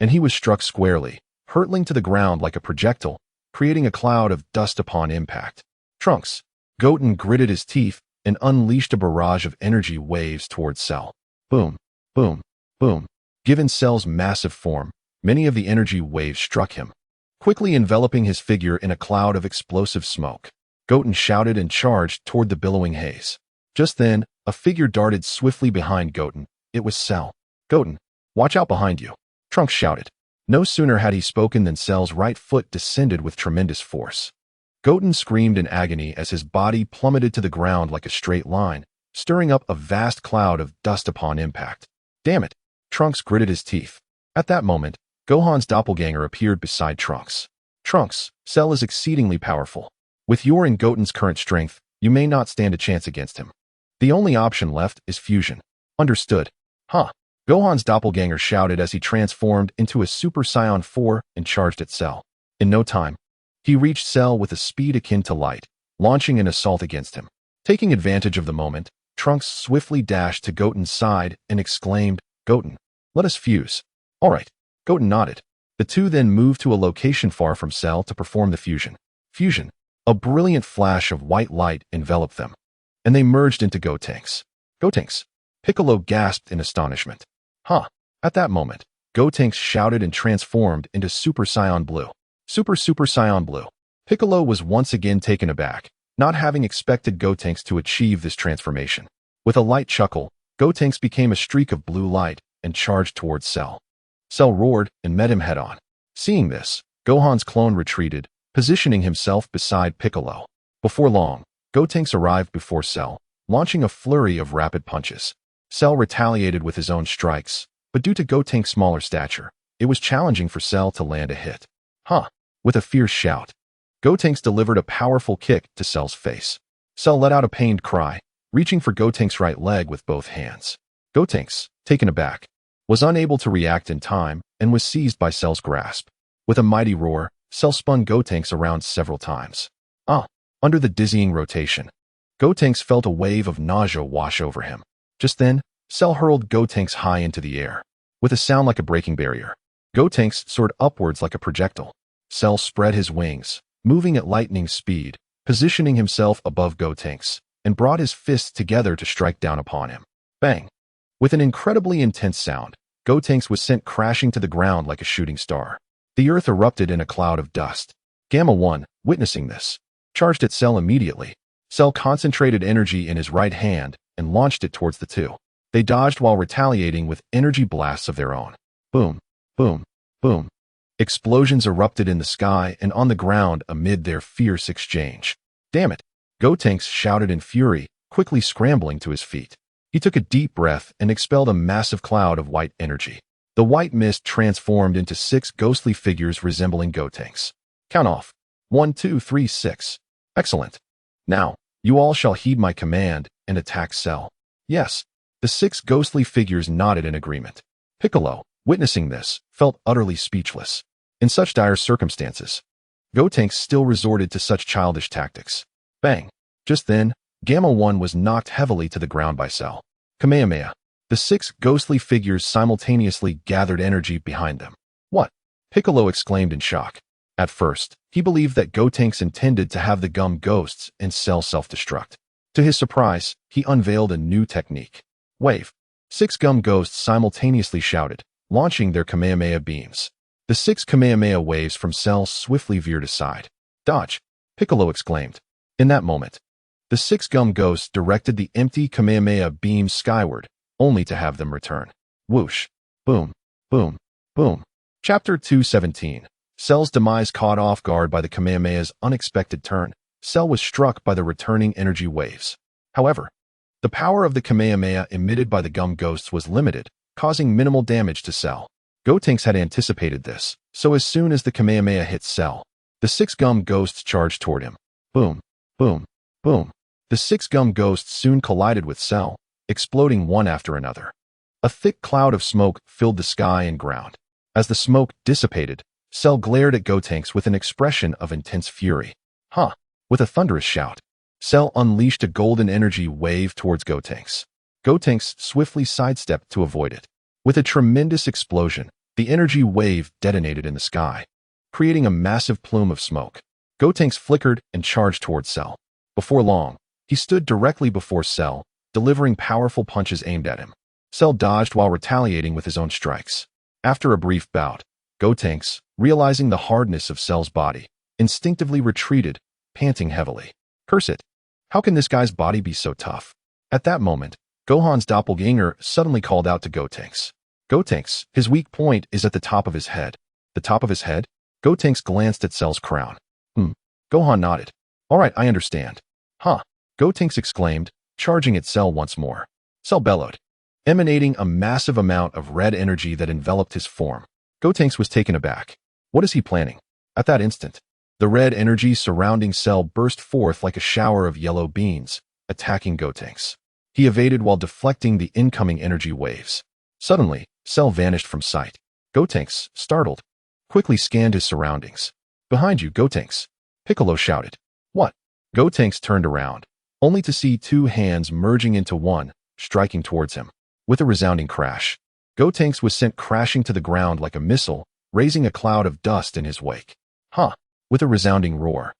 and he was struck squarely, hurtling to the ground like a projectile, creating a cloud of dust upon impact. Trunks. Goten gritted his teeth and unleashed a barrage of energy waves towards Cell. Boom, boom, boom. Given Cell's massive form, many of the energy waves struck him, quickly enveloping his figure in a cloud of explosive smoke. Goten shouted and charged toward the billowing haze. Just then, a figure darted swiftly behind Goten. It was Cell. Goten, watch out behind you, Trunks shouted. No sooner had he spoken than Cell's right foot descended with tremendous force. Goten screamed in agony as his body plummeted to the ground like a straight line, stirring up a vast cloud of dust upon impact. Damn it, Trunks gritted his teeth. At that moment, Gohan's doppelganger appeared beside Trunks. Trunks, Cell is exceedingly powerful. With your and Goten's current strength, you may not stand a chance against him. The only option left is fusion. Understood. Gohan's doppelganger shouted as he transformed into a Super Saiyan 4 and charged at Cell. In no time, he reached Cell with a speed akin to light, launching an assault against him. Taking advantage of the moment, Trunks swiftly dashed to Goten's side and exclaimed, Goten, let us fuse. All right. Goten nodded. The two then moved to a location far from Cell to perform the fusion. Fusion. A brilliant flash of white light enveloped them, and they merged into Gotenks. Gotenks. Piccolo gasped in astonishment. At that moment, Gotenks shouted and transformed into Super Saiyan Blue. Super Saiyan Blue. Piccolo was once again taken aback, not having expected Gotenks to achieve this transformation. With a light chuckle, Gotenks became a streak of blue light and charged towards Cell. Cell roared and met him head-on. Seeing this, Gohan's clone retreated, positioning himself beside Piccolo. Before long, Gotenks arrived before Cell, launching a flurry of rapid punches. Cell retaliated with his own strikes, but due to Gotenks' smaller stature, it was challenging for Cell to land a hit. With a fierce shout, Gotenks delivered a powerful kick to Cell's face. Cell let out a pained cry, reaching for Gotenks' right leg with both hands. Gotenks, taken aback, was unable to react in time and was seized by Cell's grasp. With a mighty roar, Cell spun Gotenks around several times. Under the dizzying rotation, Gotenks felt a wave of nausea wash over him. Just then, Cell hurled Gotenks high into the air. With a sound like a breaking barrier, Gotenks soared upwards like a projectile. Cell spread his wings, moving at lightning speed, positioning himself above Gotenks, and brought his fists together to strike down upon him. Bang! With an incredibly intense sound, Gotenks was sent crashing to the ground like a shooting star. The earth erupted in a cloud of dust. Gamma 1, witnessing this, charged at Cell immediately. Cell concentrated energy in his right hand and launched it towards the two. They dodged while retaliating with energy blasts of their own. Boom, boom, boom. Explosions erupted in the sky and on the ground amid their fierce exchange. Damn it! Gotenks shouted in fury, quickly scrambling to his feet. He took a deep breath and expelled a massive cloud of white energy. The white mist transformed into 6 ghostly figures resembling Gotenks. Count off. 1, 2, 3, 6. Excellent. Now, you all shall heed my command and attack Cell. Yes. The 6 ghostly figures nodded in agreement. Piccolo, witnessing this, felt utterly speechless. In such dire circumstances, Gotenks still resorted to such childish tactics. Bang! Just then, Gamma 1 was knocked heavily to the ground by Cell. Kamehameha. The 6 ghostly figures simultaneously gathered energy behind them. What? Piccolo exclaimed in shock. At first, he believed that Gotenks intended to have the gum ghosts and Cell self-destruct. To his surprise, he unveiled a new technique. Wave. 6 gum ghosts simultaneously shouted, launching their Kamehameha beams. The 6 Kamehameha waves from Cell swiftly veered aside. Dodge! Piccolo exclaimed. In that moment, the 6 gum ghosts directed the empty Kamehameha beams skyward, only to have them return. Whoosh! Boom! Boom! Boom! Chapter 217. Cell's demise. Caught off guard by the Kamehameha's unexpected turn, Cell was struck by the returning energy waves. However, the power of the Kamehameha emitted by the gum ghosts was limited, causing minimal damage to Cell. Gotenks had anticipated this, so as soon as the Kamehameha hit Cell, the 6 gum ghosts charged toward him. Boom! Boom! Boom! The 6 gum ghosts soon collided with Cell, exploding one after another. A thick cloud of smoke filled the sky and ground. As the smoke dissipated, Cell glared at Gotenks with an expression of intense fury. Huh! With a thunderous shout, Cell unleashed a golden energy wave towards Gotenks. Gotenks swiftly sidestepped to avoid it. With a tremendous explosion, the energy wave detonated in the sky, creating a massive plume of smoke. Gotenks flickered and charged towards Cell. Before long, he stood directly before Cell, delivering powerful punches aimed at him. Cell dodged while retaliating with his own strikes. After a brief bout, Gotenks, realizing the hardness of Cell's body, instinctively retreated, panting heavily. Curse it! How can this guy's body be so tough? At that moment, Gohan's doppelganger suddenly called out to Gotenks. Gotenks, his weak point is at the top of his head. The top of his head? Gotenks glanced at Cell's crown. Gohan nodded. All right, I understand. Huh? Gotenks exclaimed, charging at Cell once more. Cell bellowed, emanating a massive amount of red energy that enveloped his form. Gotenks was taken aback. What is he planning? At that instant, the red energy surrounding Cell burst forth like a shower of yellow beans, attacking Gotenks. He evaded while deflecting the incoming energy waves. Suddenly, Cell vanished from sight. Gotenks, startled, quickly scanned his surroundings. Behind you, Gotenks! Piccolo shouted. What? Gotenks turned around, only to see 2 hands merging into one, striking towards him. With a resounding crash, Gotenks was sent crashing to the ground like a missile, raising a cloud of dust in his wake. Huh! With a resounding roar,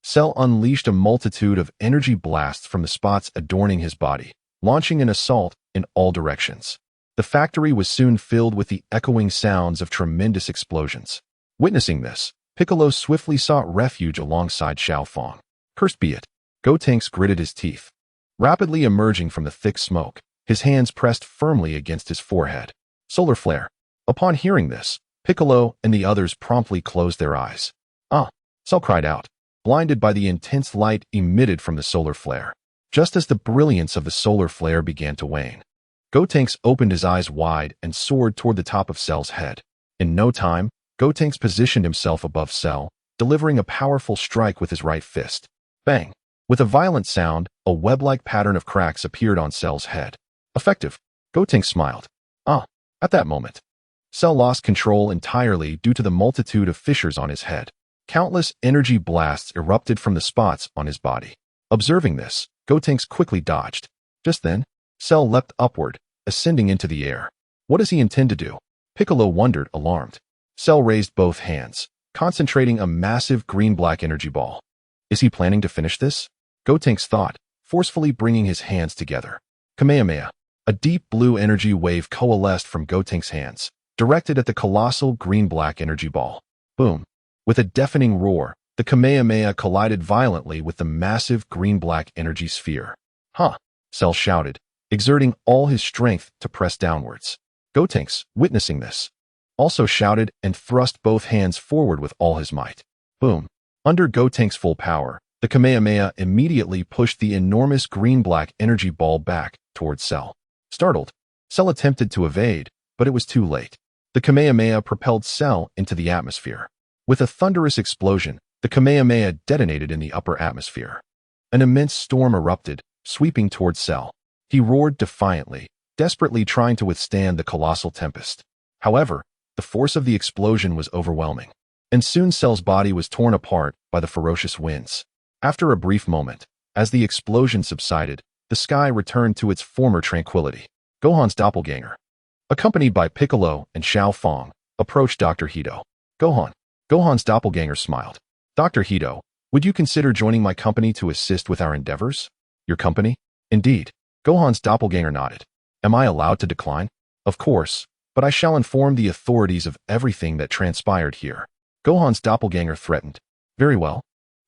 Cell unleashed a multitude of energy blasts from the spots adorning his body, launching an assault in all directions. The factory was soon filled with the echoing sounds of tremendous explosions. Witnessing this, Piccolo swiftly sought refuge alongside Xiao Fong. Cursed be it! Gotenks gritted his teeth. Rapidly emerging from the thick smoke, his hands pressed firmly against his forehead. Solar flare! Upon hearing this, Piccolo and the others promptly closed their eyes. Cell cried out, blinded by the intense light emitted from the solar flare. Just as the brilliance of the solar flare began to wane, Gotenks opened his eyes wide and soared toward the top of Cell's head. In no time, Gotenks positioned himself above Cell, delivering a powerful strike with his right fist. Bang! With a violent sound, a web-like pattern of cracks appeared on Cell's head. Effective! Gotenks smiled. At that moment, Cell lost control entirely due to the multitude of fissures on his head. Countless energy blasts erupted from the spots on his body. Observing this, Gotenks quickly dodged. Just then, Cell leapt upward, ascending into the air. What does he intend to do? Piccolo wondered, alarmed. Cell raised both hands, concentrating a massive green-black energy ball. Is he planning to finish this? Gotenks thought, forcefully bringing his hands together. Kamehameha. A deep blue energy wave coalesced from Gotenks' hands, directed at the colossal green-black energy ball. Boom. With a deafening roar, the Kamehameha collided violently with the massive green-black energy sphere. Huh, Cell shouted, exerting all his strength to press downwards. Gotenks, witnessing this, also shouted and thrust both hands forward with all his might. Boom. Under Gotenks' full power, the Kamehameha immediately pushed the enormous green-black energy ball back towards Cell. Startled, Cell attempted to evade, but it was too late. The Kamehameha propelled Cell into the atmosphere. With a thunderous explosion, the Kamehameha detonated in the upper atmosphere. An immense storm erupted, sweeping towards Cell. He roared defiantly, desperately trying to withstand the colossal tempest. However, the force of the explosion was overwhelming, and soon Cell's body was torn apart by the ferocious winds. After a brief moment, as the explosion subsided, the sky returned to its former tranquility. Gohan's doppelganger, accompanied by Piccolo and Xiao Fong, approached Dr. Hito. Gohan's doppelganger smiled. Dr. Hito, would you consider joining my company to assist with our endeavors? Your company? Indeed. Gohan's doppelganger nodded. Am I allowed to decline? Of course, but I shall inform the authorities of everything that transpired here. Gohan's doppelganger threatened. Very well.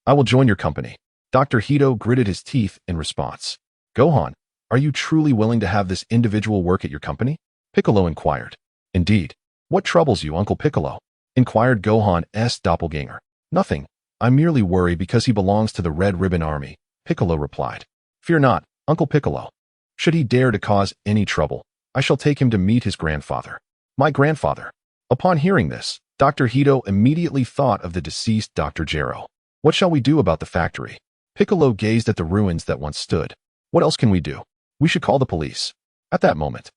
I will join your company. Dr. Hito gritted his teeth in response. Gohan, are you truly willing to have this individual work at your company? Piccolo inquired. Indeed. What troubles you, Uncle Piccolo? Inquired Gohan's doppelganger. Nothing. I merely worry because he belongs to the Red Ribbon Army, Piccolo replied. Fear not, Uncle Piccolo. Should he dare to cause any trouble, I shall take him to meet his grandfather. My grandfather. Upon hearing this, Dr. Hito immediately thought of the deceased Dr. Gero. What shall we do about the factory? Piccolo gazed at the ruins that once stood. What else can we do? We should call the police. At that moment,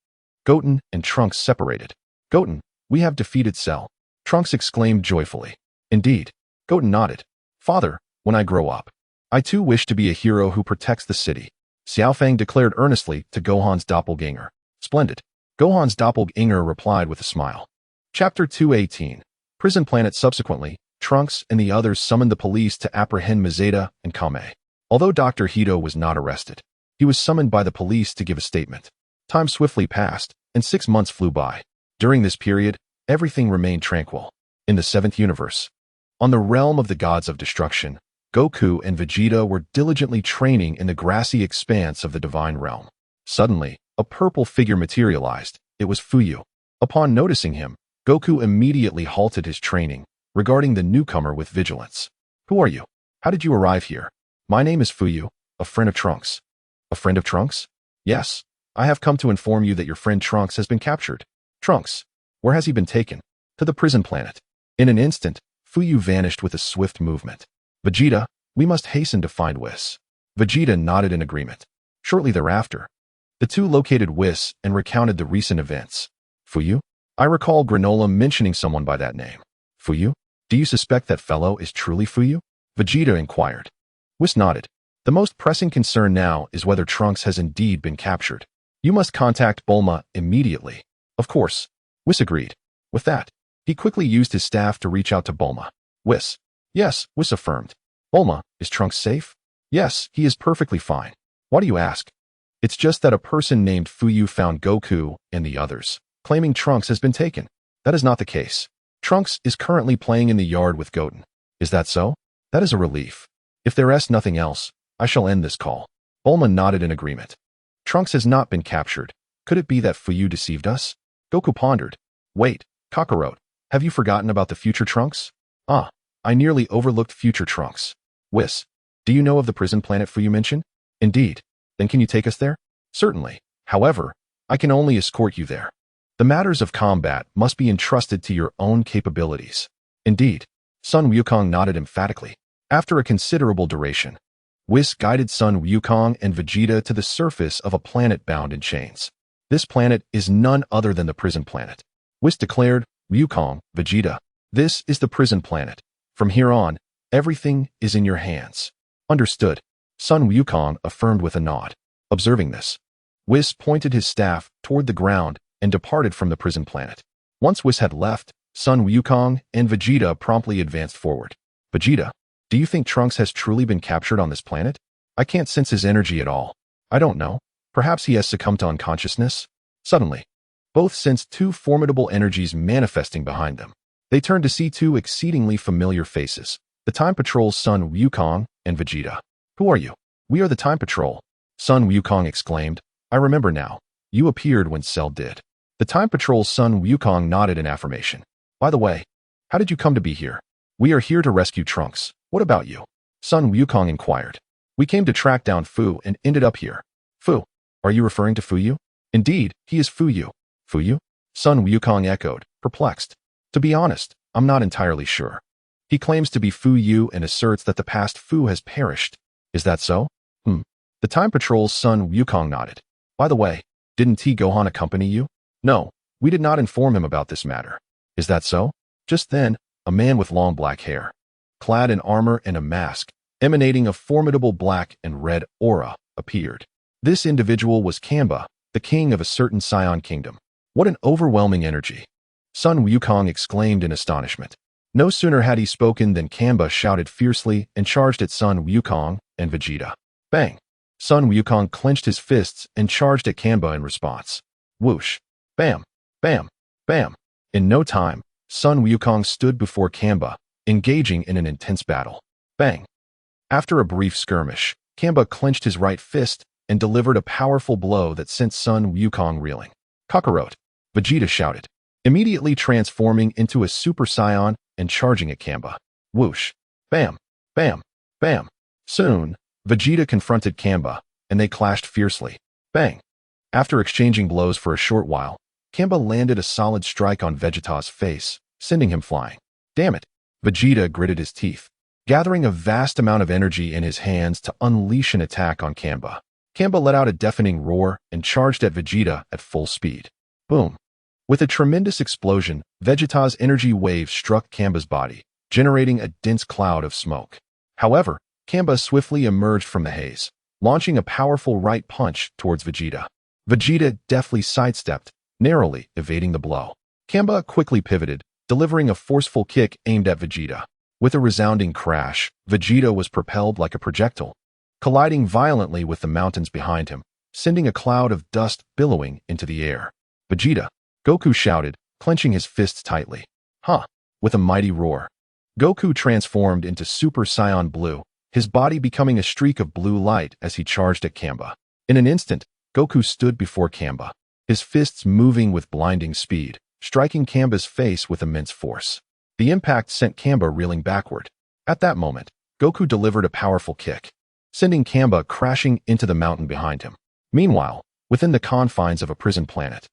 Goten and Trunks separated. Goten, we have defeated Cell. Trunks exclaimed joyfully. Indeed. Goten nodded. Father, when I grow up, I too wish to be a hero who protects the city. Xiaofang declared earnestly to Gohan's doppelganger. Splendid. Gohan's doppelganger replied with a smile. Chapter 218. Prison Planet. Subsequently, Trunks and the others summoned the police to apprehend Mazeda and Kame. Although Dr. Hito was not arrested, he was summoned by the police to give a statement. Time swiftly passed, and 6 months flew by. During this period, everything remained tranquil. In the 7th universe, on the realm of the gods of destruction, Goku and Vegeta were diligently training in the grassy expanse of the divine realm. Suddenly, a purple figure materialized. It was Fuyu. Upon noticing him, Goku immediately halted his training, regarding the newcomer with vigilance. Who are you? How did you arrive here? My name is Fuyu, a friend of Trunks. A friend of Trunks? Yes. I have come to inform you that your friend Trunks has been captured. Trunks, where has he been taken? To the prison planet. In an instant, Fuyu vanished with a swift movement. Vegeta, we must hasten to find Whis. Vegeta nodded in agreement. Shortly thereafter, the two located Whis and recounted the recent events. Fuyu? I recall Granola mentioning someone by that name. Fuyu? Do you suspect that fellow is truly Fuyu? Vegeta inquired. Whis nodded. The most pressing concern now is whether Trunks has indeed been captured. You must contact Bulma immediately. Of course. Whis agreed. With that, he quickly used his staff to reach out to Bulma. Whis. Yes, Whis affirmed. Bulma, is Trunks safe? Yes, he is perfectly fine. Why do you ask? It's just that a person named Fuyu found Goku and the others, claiming Trunks has been taken. That is not the case. Trunks is currently playing in the yard with Goten. Is that so? That is a relief. If there is nothing else, I shall end this call. Bulma nodded in agreement. Trunks has not been captured. Could it be that Fuyu deceived us? Goku pondered. Wait, Kakarot, have you forgotten about the future Trunks? Ah, I nearly overlooked future Trunks. Whis, do you know of the prison planet Fuyu mentioned? Indeed. Then can you take us there? Certainly. However, I can only escort you there. The matters of combat must be entrusted to your own capabilities. Indeed. Son Wukong nodded emphatically. After a considerable duration, Whis guided Son Wukong and Vegeta to the surface of a planet bound in chains. This planet is none other than the prison planet. Whis declared, Wukong, Vegeta, this is the prison planet. From here on, everything is in your hands. Understood. Son Wukong affirmed with a nod. Observing this, Whis pointed his staff toward the ground and departed from the prison planet. Once Whis had left, Son Wukong and Vegeta promptly advanced forward. Vegeta, do you think Trunks has truly been captured on this planet? I can't sense his energy at all. I don't know. Perhaps he has succumbed to unconsciousness? Suddenly, both sensed two formidable energies manifesting behind them. They turned to see two exceedingly familiar faces. The Time Patrol's Son Wukong and Vegeta. Who are you? We are the Time Patrol. Son Wukong exclaimed. I remember now. You appeared when Cell did. The Time Patrol's Son Wukong nodded in affirmation. By the way, how did you come to be here? We are here to rescue Trunks. What about you? Son Wukong inquired. We came to track down Fu and ended up here. Fu? Are you referring to Fuyu? Indeed, he is Fuyu. Fuyu? Son Wukong echoed, perplexed. To be honest, I'm not entirely sure. He claims to be Fuyu and asserts that the past Fu has perished. Is that so? The Time Patrol's Son Wukong nodded. By the way, didn't Son Gohan accompany you? No, we did not inform him about this matter. Is that so? Just then, a man with long black hair, clad in armor and a mask, emanating a formidable black and red aura, appeared. This individual was Kamba, the king of a certain Scion kingdom. What an overwhelming energy! Son Wukong exclaimed in astonishment. No sooner had he spoken than Kamba shouted fiercely and charged at Son Wukong and Vegeta. Bang! Son Wukong clenched his fists and charged at Kamba in response. Whoosh! Bam! Bam! Bam! In no time, Son Wukong stood before Kamba, engaging in an intense battle. Bang! After a brief skirmish, Kamba clenched his right fist and delivered a powerful blow that sent Son Wukong reeling. Kakarot! Vegeta shouted, immediately transforming into a Super Saiyan and charging at Kamba. Whoosh! Bam! Bam! Bam! Soon, Vegeta confronted Kamba, and they clashed fiercely. Bang! After exchanging blows for a short while, Kamba landed a solid strike on Vegeta's face, sending him flying. Damn it! Vegeta gritted his teeth, gathering a vast amount of energy in his hands to unleash an attack on Kamba. Kamba let out a deafening roar and charged at Vegeta at full speed. Boom! With a tremendous explosion, Vegeta's energy wave struck Kamba's body, generating a dense cloud of smoke. However, Kamba swiftly emerged from the haze, launching a powerful right punch towards Vegeta. Vegeta deftly sidestepped, narrowly evading the blow. Kamba quickly pivoted, delivering a forceful kick aimed at Vegeta. With a resounding crash, Vegeta was propelled like a projectile, colliding violently with the mountains behind him, sending a cloud of dust billowing into the air. Vegeta! Goku shouted, clenching his fists tightly. Huh! With a mighty roar, Goku transformed into Super Saiyan Blue, his body becoming a streak of blue light as he charged at Kamba. In an instant, Goku stood before Kamba, his fists moving with blinding speed, striking Kamba's face with immense force. The impact sent Kamba reeling backward. At that moment, Goku delivered a powerful kick, sending Kamba crashing into the mountain behind him. Meanwhile, within the confines of a prison planet,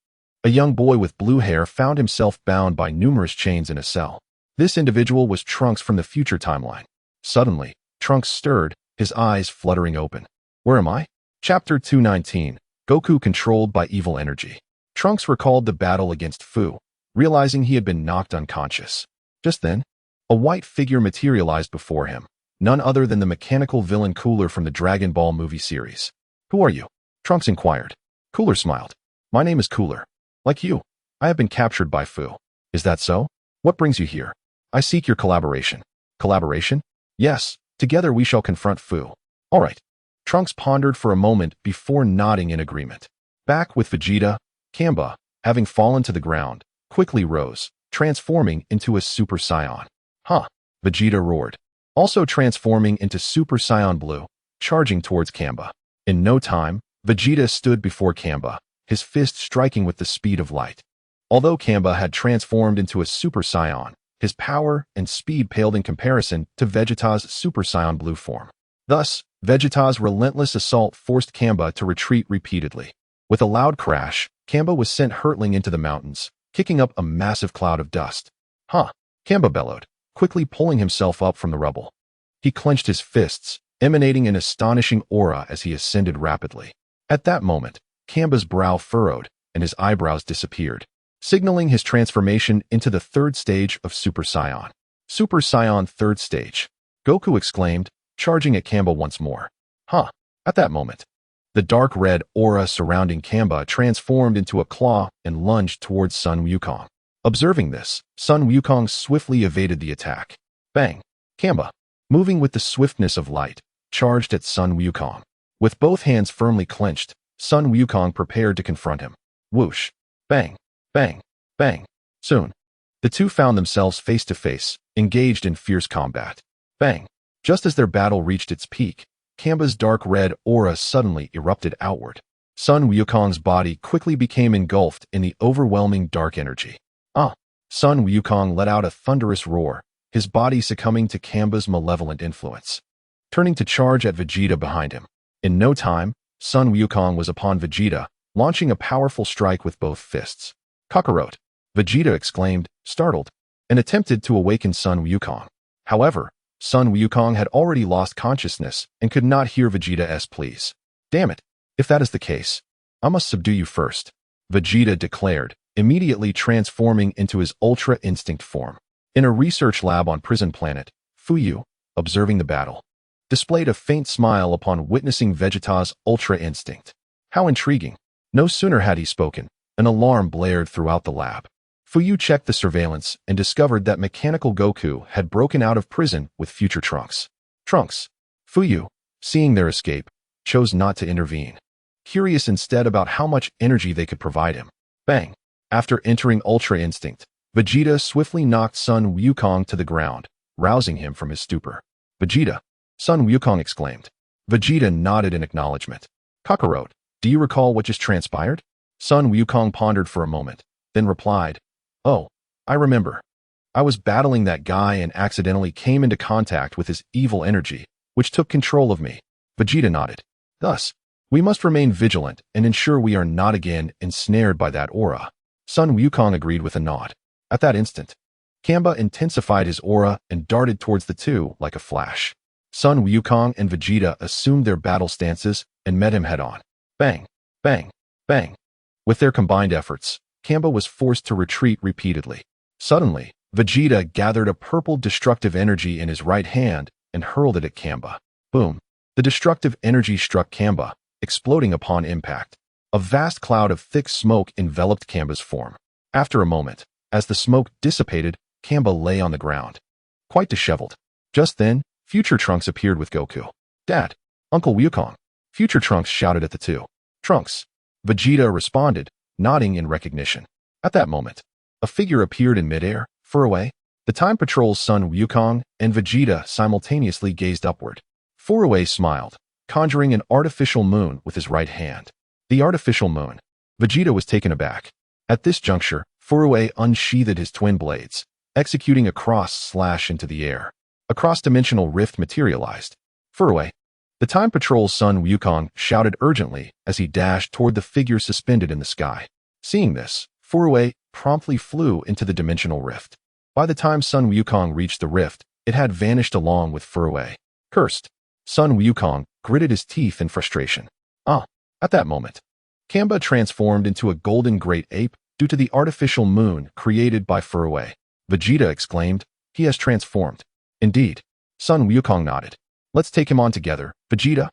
a young boy with blue hair found himself bound by numerous chains in a cell. This individual was Trunks from the future timeline. Suddenly, Trunks stirred, his eyes fluttering open. Where am I? Chapter 219, Goku controlled by evil energy. Trunks recalled the battle against Fu, realizing he had been knocked unconscious. Just then, a white figure materialized before him, none other than the mechanical villain Cooler from the Dragon Ball movie series. Who are you? Trunks inquired. Cooler smiled. My name is Cooler. Like you, I have been captured by Fu. Is that so? What brings you here? I seek your collaboration. Collaboration? Yes, together we shall confront Fu. All right. Trunks pondered for a moment before nodding in agreement. Back with Vegeta, Kamba, having fallen to the ground, quickly rose, transforming into a Super Saiyan. Huh! Vegeta roared, also transforming into Super Saiyan Blue, charging towards Kamba. In no time, Vegeta stood before Kamba, his fist striking with the speed of light. Although Kamba had transformed into a Super Saiyan, his power and speed paled in comparison to Vegeta's Super Saiyan Blue form. Thus, Vegeta's relentless assault forced Kamba to retreat repeatedly. With a loud crash, Kamba was sent hurtling into the mountains, kicking up a massive cloud of dust. Huh! Kamba bellowed, quickly pulling himself up from the rubble. He clenched his fists, emanating an astonishing aura as he ascended rapidly. At that moment, Kamba's brow furrowed, and his eyebrows disappeared, signaling his transformation into the third stage of Super Saiyan. Super Saiyan third stage. Goku exclaimed, charging at Kamba once more. Huh! At that moment, the dark red aura surrounding Kamba transformed into a claw and lunged towards Son Wukong. Observing this, Son Wukong swiftly evaded the attack. Bang! Kamba, moving with the swiftness of light, charged at Son Wukong. With both hands firmly clenched, Son Wukong prepared to confront him. Whoosh! Bang! Bang! Bang! Soon, the two found themselves face to face, engaged in fierce combat. Bang! Just as their battle reached its peak, Kamba's dark red aura suddenly erupted outward. Son Wukong's body quickly became engulfed in the overwhelming dark energy. Son Wukong let out a thunderous roar, his body succumbing to Kamba's malevolent influence. Turning to charge at Vegeta behind him. In no time, Son Wukong was upon Vegeta, launching a powerful strike with both fists. Kakarot! Vegeta exclaimed, startled, and attempted to awaken Son Wukong. However, Son Wukong had already lost consciousness and could not hear Vegeta's pleas. Damn it! If that is the case, I must subdue you first, Vegeta declared, immediately transforming into his Ultra Instinct form. In a research lab on Prison Planet, Fuyu, observing the battle, displayed a faint smile upon witnessing Vegeta's Ultra Instinct. How intriguing! No sooner had he spoken, an alarm blared throughout the lab. Fuyu checked the surveillance and discovered that Mechanical Goku had broken out of prison with future Trunks. Fuyu, seeing their escape, chose not to intervene, curious instead about how much energy they could provide him. Bang! After entering Ultra Instinct, Vegeta swiftly knocked Son Wukong to the ground, rousing him from his stupor. Vegeta! Son Wukong exclaimed. Vegeta nodded in acknowledgement. Kakarot, do you recall what just transpired? Son Wukong pondered for a moment, then replied, Oh, I remember. I was battling that guy and accidentally came into contact with his evil energy, which took control of me. Vegeta nodded. Thus, we must remain vigilant and ensure we are not again ensnared by that aura. Son Wukong agreed with a nod. At that instant, Kamba intensified his aura and darted towards the two like a flash. Son Wukong and Vegeta assumed their battle stances and met him head-on. Bang! Bang! Bang! With their combined efforts, Kamba was forced to retreat repeatedly. Suddenly, Vegeta gathered a purple destructive energy in his right hand and hurled it at Kamba. Boom! The destructive energy struck Kamba, exploding upon impact. A vast cloud of thick smoke enveloped Kamba's form. After a moment, as the smoke dissipated, Kamba lay on the ground, quite disheveled. Just then, Future Trunks appeared with Goku. Dad! Uncle Wukong! Future Trunks shouted at the two. Trunks! Vegeta responded, nodding in recognition. At that moment, a figure appeared in midair, far away. The Time Patrol's Son Wukong and Vegeta simultaneously gazed upward. Far away smiled, conjuring an artificial moon with his right hand. The artificial moon. Vegeta was taken aback. At this juncture, Furuei unsheathed his twin blades, executing a cross slash into the air. A cross-dimensional rift materialized. Furuei! The Time Patrol's Son Wukong shouted urgently as he dashed toward the figure suspended in the sky. Seeing this, Furuei promptly flew into the dimensional rift. By the time Son Wukong reached the rift, it had vanished along with Furuei. Cursed! Son Wukong gritted his teeth in frustration. At that moment, Kamba transformed into a golden great ape due to the artificial moon created by Furuei. Vegeta exclaimed, he has transformed. Indeed. Son Wukong nodded. Let's take him on together, Vegeta.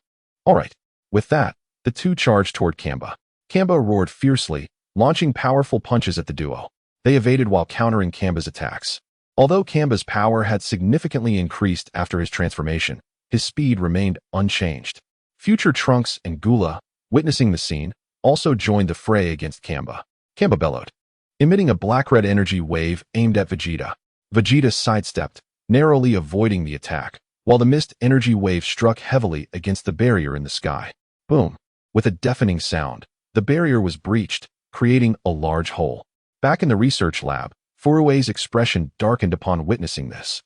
Alright. With that, the two charged toward Kamba. Kamba roared fiercely, launching powerful punches at the duo. They evaded while countering Kamba's attacks. Although Kamba's power had significantly increased after his transformation, his speed remained unchanged. Future Trunks and Gula, witnessing the scene, also joined the fray against Kamba. Kamba bellowed, emitting a black-red energy wave aimed at Vegeta. Vegeta sidestepped, narrowly avoiding the attack, while the mist energy wave struck heavily against the barrier in the sky. Boom! With a deafening sound, the barrier was breached, creating a large hole. Back in the research lab, Furuei's expression darkened upon witnessing this.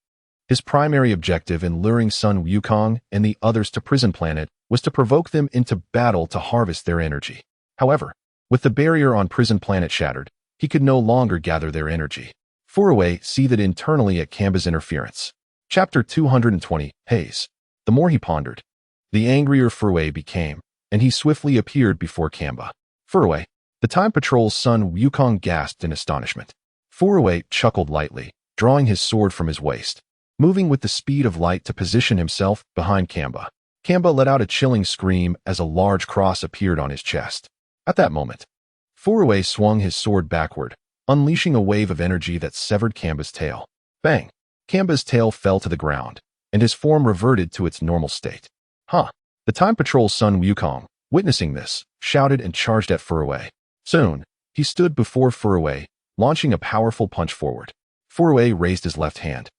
His primary objective in luring Son Wukong and the others to Prison Planet was to provoke them into battle to harvest their energy. However, with the barrier on Prison Planet shattered, he could no longer gather their energy. Furuei seethed internally at Kamba's interference. Chapter 220, Haze. The more he pondered, the angrier Furuei became, and he swiftly appeared before Kamba. Furuei! The Time Patrol's Son Wukong gasped in astonishment. Furuei chuckled lightly, drawing his sword from his waist, moving with the speed of light to position himself behind Kamba. Kamba let out a chilling scream as a large cross appeared on his chest. At that moment, Furuei swung his sword backward, unleashing a wave of energy that severed Kamba's tail. Bang! Kamba's tail fell to the ground, and his form reverted to its normal state. Huh. The Time Patrol's Son Wukong, witnessing this, shouted and charged at Furway. Soon, he stood before Furway, launching a powerful punch forward. Furway raised his left hand,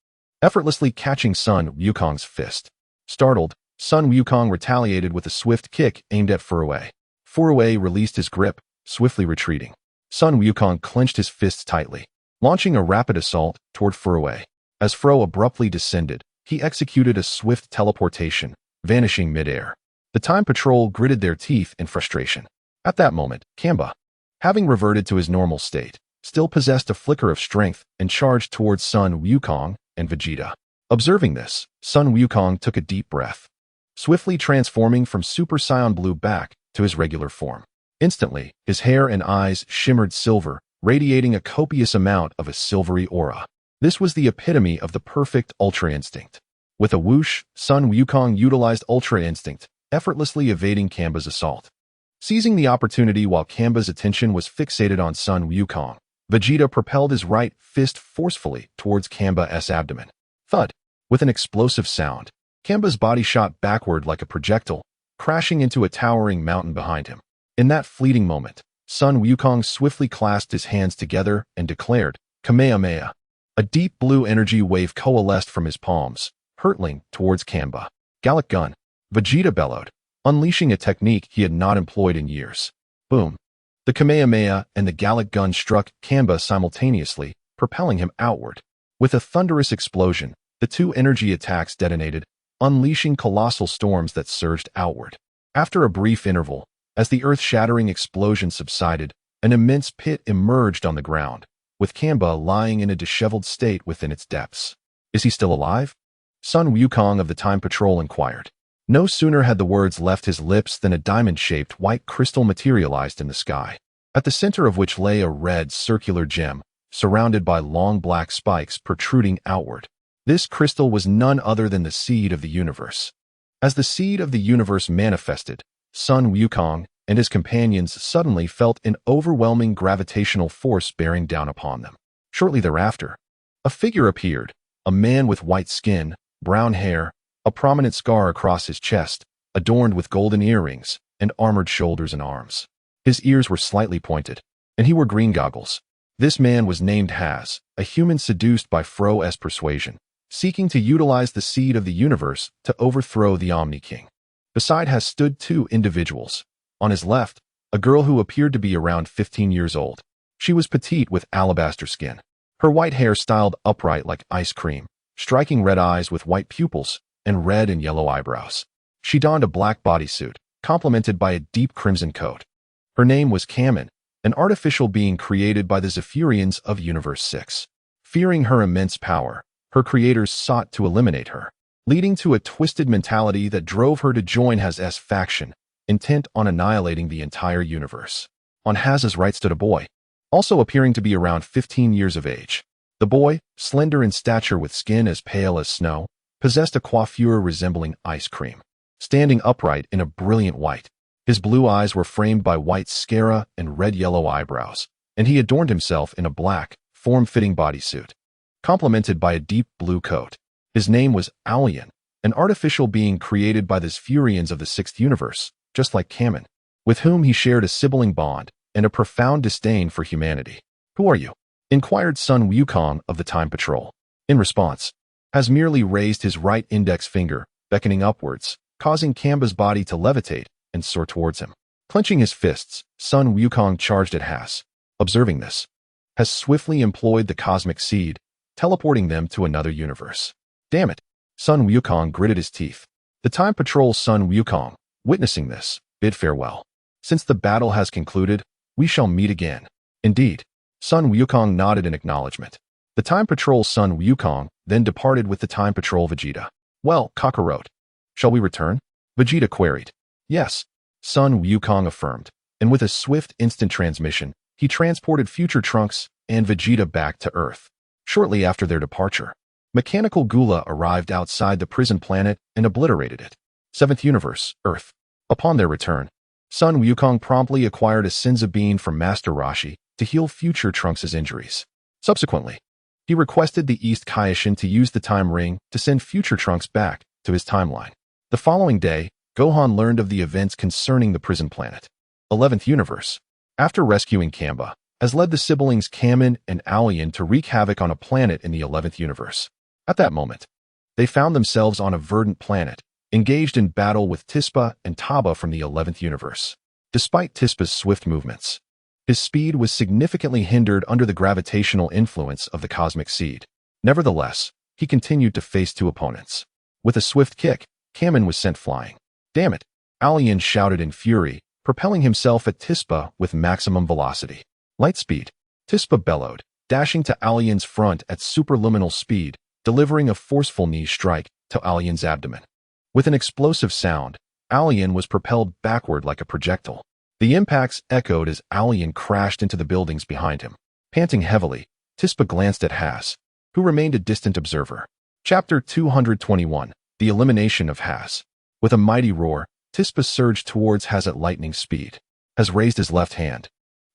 effortlessly catching Son Wukong's fist. Startled, Son Wukong retaliated with a swift kick aimed at Furway. Furway released his grip, swiftly retreating. Son Wukong clenched his fists tightly, launching a rapid assault toward Furway. As Fro abruptly descended, he executed a swift teleportation, vanishing midair. The Time Patrol gritted their teeth in frustration. At that moment, Kamba, having reverted to his normal state, still possessed a flicker of strength and charged towards Son Wukong and Vegeta. Observing this, Son Wukong took a deep breath, swiftly transforming from Super Saiyan Blue back to his regular form. Instantly, his hair and eyes shimmered silver, radiating a copious amount of a silvery aura. This was the epitome of the perfect Ultra Instinct. With a whoosh, Son Wukong utilized Ultra Instinct, effortlessly evading Kamba's assault. Seizing the opportunity while Kamba's attention was fixated on Son Wukong, Vegeta propelled his right fist forcefully towards Kamba's abdomen. Thud! With an explosive sound, Kamba's body shot backward like a projectile, crashing into a towering mountain behind him. In that fleeting moment, Son Wukong swiftly clasped his hands together and declared, Kamehameha. A deep blue energy wave coalesced from his palms, hurtling towards Kamba. Gallic Gun, Vegeta bellowed, unleashing a technique he had not employed in years. Boom! The Kamehameha and the Gallic Gun struck Kamba simultaneously, propelling him outward. With a thunderous explosion, the two energy attacks detonated, unleashing colossal storms that surged outward. After a brief interval, as the earth-shattering explosion subsided, an immense pit emerged on the ground, with Kamba lying in a disheveled state within its depths. Is he still alive? Son Wukong of the Time Patrol inquired. No sooner had the words left his lips than a diamond-shaped white crystal materialized in the sky, at the center of which lay a red circular gem, surrounded by long black spikes protruding outward. This crystal was none other than the seed of the universe. As the seed of the universe manifested, Son Wukong and his companions suddenly felt an overwhelming gravitational force bearing down upon them. Shortly thereafter, a figure appeared, a man with white skin, brown hair, a prominent scar across his chest, adorned with golden earrings, and armored shoulders and arms. His ears were slightly pointed, and he wore green goggles. This man was named Haz, a human seduced by Fro's persuasion, seeking to utilize the seed of the universe to overthrow the Omni King. Beside Haz stood two individuals. On his left, a girl who appeared to be around 15 years old. She was petite with alabaster skin, her white hair styled upright like ice cream, striking red eyes with white pupils, and red and yellow eyebrows. She donned a black bodysuit, complemented by a deep crimson coat. Her name was Kamen, an artificial being created by the Zephyrians of Universe 6. Fearing her immense power, her creators sought to eliminate her, leading to a twisted mentality that drove her to join Haz's faction, intent on annihilating the entire universe. On Haz's right stood a boy, also appearing to be around 15 years of age. The boy, slender in stature with skin as pale as snow, possessed a coiffure resembling ice cream, standing upright in a brilliant white. His blue eyes were framed by white scara and red-yellow eyebrows, and he adorned himself in a black, form-fitting bodysuit, complemented by a deep blue coat. His name was Aolian, an artificial being created by the Zephyrians of the Sixth Universe, just like Kamen, with whom he shared a sibling bond and a profound disdain for humanity. Who are you? Inquired Son Wukong of the Time Patrol. In response, Haz merely raised his right index finger, beckoning upwards, causing Kamba's body to levitate and soar towards him. Clenching his fists, Son Wukong charged at Haz. Observing this, Haz swiftly employed the cosmic seed, teleporting them to another universe. Damn it! Son Wukong gritted his teeth. The Time Patrol's Son Wukong, witnessing this, bid farewell. Since the battle has concluded, we shall meet again. Indeed. Son Wukong nodded in acknowledgement. The Time Patrol's Son Wukong then departed with the Time Patrol Vegeta. Well, Kakarot, shall we return? Vegeta queried. Yes, Son Wukong affirmed, and with a swift instant transmission, he transported future Trunks and Vegeta back to Earth. Shortly after their departure, Mechanical Gula arrived outside the prison planet and obliterated it. 7th Universe, Earth. Upon their return, Son Wukong promptly acquired a Senza Bean from Master Roshi to heal future Trunks' injuries. Subsequently, he requested the East Kaioshin to use the Time Ring to send future Trunks back to his timeline. The following day, Gohan learned of the events concerning the prison planet. 11th Universe. After rescuing Kamba, has led the siblings Kamen and Alien to wreak havoc on a planet in the 11th Universe. At that moment, they found themselves on a verdant planet, engaged in battle with Tispa and Taba from the 11th Universe. Despite Tispa's swift movements, his speed was significantly hindered under the gravitational influence of the cosmic seed. Nevertheless, he continued to face two opponents. With a swift kick, Kamen was sent flying. Damn it! Alien shouted in fury, propelling himself at Tispa with maximum velocity. Light speed. Tispa bellowed, dashing to Alien's front at superluminal speed, delivering a forceful knee strike to Alien's abdomen. With an explosive sound, Alien was propelled backward like a projectile. The impacts echoed as Alien crashed into the buildings behind him. Panting heavily, Tispa glanced at Has, who remained a distant observer. Chapter 221. The Elimination of Has. With a mighty roar, Tispa surged towards Has at lightning speed. Has raised his left hand,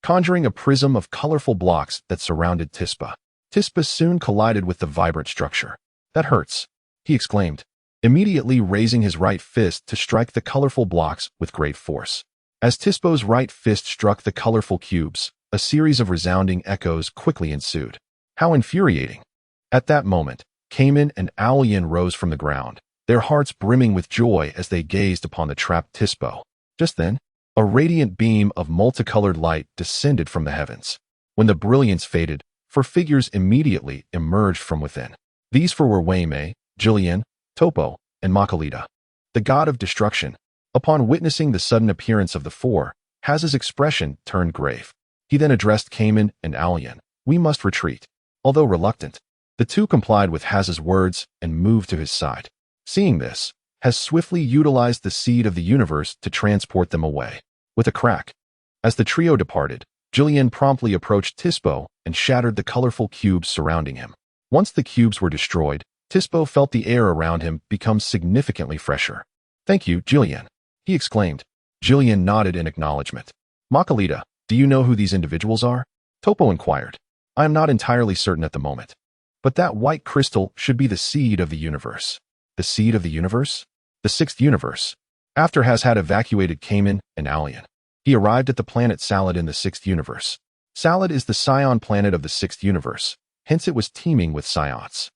conjuring a prism of colorful blocks that surrounded Tispa. Tispa soon collided with the vibrant structure. That hurts, he exclaimed, immediately raising his right fist to strike the colorful blocks with great force. As Tispa's right fist struck the colorful cubes, a series of resounding echoes quickly ensued. How infuriating! At that moment, Kamen and Alien rose from the ground, their hearts brimming with joy as they gazed upon the trapped Tispa. Just then, a radiant beam of multicolored light descended from the heavens. When the brilliance faded, four figures immediately emerged from within. These four were Waimei, Jillian, Topo, and Makalita, the god of destruction. Upon witnessing the sudden appearance of the four, Haz's expression turned grave. He then addressed Kamen and Alien. We must retreat. Although reluctant, the two complied with Haz's words and moved to his side. Seeing this, Haz swiftly utilized the seed of the universe to transport them away. With a crack, as the trio departed, Jillian promptly approached Tispa and shattered the colorful cubes surrounding him. Once the cubes were destroyed, Tispa felt the air around him become significantly fresher. Thank you, Jillian, he exclaimed. Jillian nodded in acknowledgement. Makalita, do you know who these individuals are? Topo inquired. I am not entirely certain at the moment, but that white crystal should be the seed of the universe. The seed of the universe? The sixth universe. After Haz had evacuated Kamen and Alien, he arrived at the planet Salad in the sixth universe. Salad is the scion planet of the sixth universe, hence it was teeming with scions.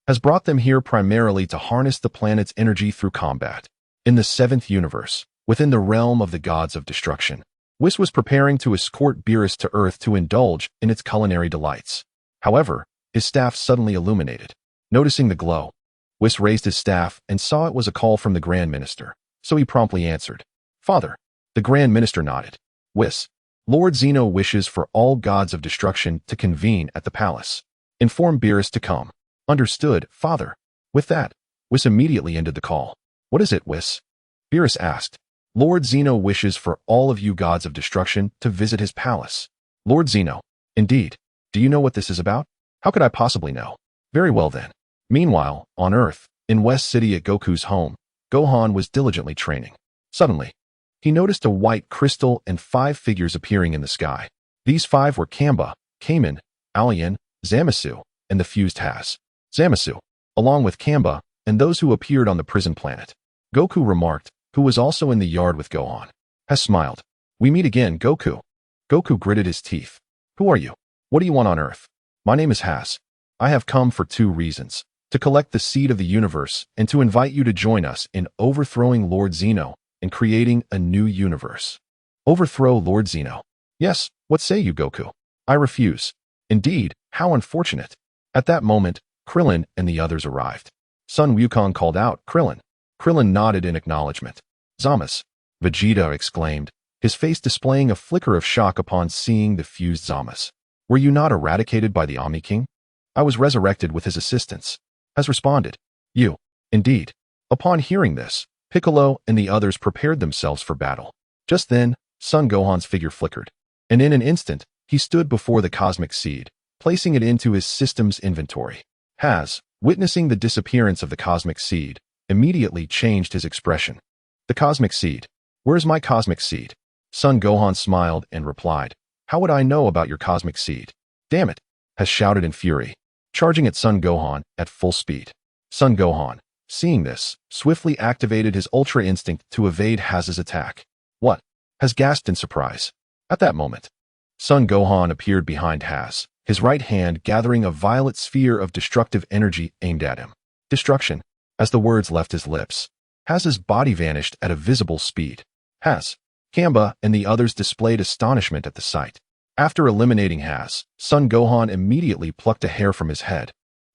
Has brought them here primarily to harness the planet's energy through combat. In the seventh universe, within the realm of the gods of destruction, Whis was preparing to escort Beerus to Earth to indulge in its culinary delights. However, his staff suddenly illuminated. Noticing the glow, Whis raised his staff and saw it was a call from the Grand Minister, so he promptly answered. Father. The Grand Minister nodded. Whis, Lord Zeno wishes for all gods of destruction to convene at the palace. Inform Beerus to come. Understood, Father. With that, Whis immediately ended the call. What is it, Whis? Beerus asked. Lord Zeno wishes for all of you gods of destruction to visit his palace. Lord Zeno. Indeed. Do you know what this is about? How could I possibly know? Very well then. Meanwhile, on Earth, in West City at Goku's home, Gohan was diligently training. Suddenly, he noticed a white crystal and 5 figures appearing in the sky. These 5 were Kamba, Kamen, Alien, Zamasu, and the fused Haz. Zamasu, along with Kamba, and those who appeared on the prison planet. Goku remarked, who was also in the yard with Gohan. Haz smiled. We meet again, Goku. Goku gritted his teeth. Who are you? What do you want on Earth? My name is Haz. I have come for 2 reasons. To collect the seed of the universe and to invite you to join us in overthrowing Lord Zeno and creating a new universe. Overthrow Lord Zeno? Yes, what say you, Goku? I refuse. Indeed, how unfortunate. At that moment, Krillin and the others arrived. Son Wukong called out, Krillin. Krillin nodded in acknowledgement. Zamasu, Vegeta exclaimed, his face displaying a flicker of shock upon seeing the fused Zamasu. Were you not eradicated by the Omni King? I was resurrected with his assistance. Has responded. You. Indeed. Upon hearing this, Piccolo and the others prepared themselves for battle. Just then, Son Gohan's figure flickered, and in an instant, he stood before the cosmic seed, placing it into his system's inventory. Haz, witnessing the disappearance of the cosmic seed, immediately changed his expression. The cosmic seed. Where's my cosmic seed? Son Gohan smiled and replied, How would I know about your cosmic seed? Damn it, Haz shouted in fury, charging at Son Gohan at full speed. Son Gohan, seeing this, swiftly activated his Ultra Instinct to evade Haz's attack. What? Haz gasped in surprise. At that moment, Son Gohan appeared behind Haz, his right hand gathering a violet sphere of destructive energy aimed at him. Destruction. As the words left his lips, Haz's body vanished at a visible speed. Haz, Kamba, and the others displayed astonishment at the sight. After eliminating Haz, Son Gohan immediately plucked a hair from his head,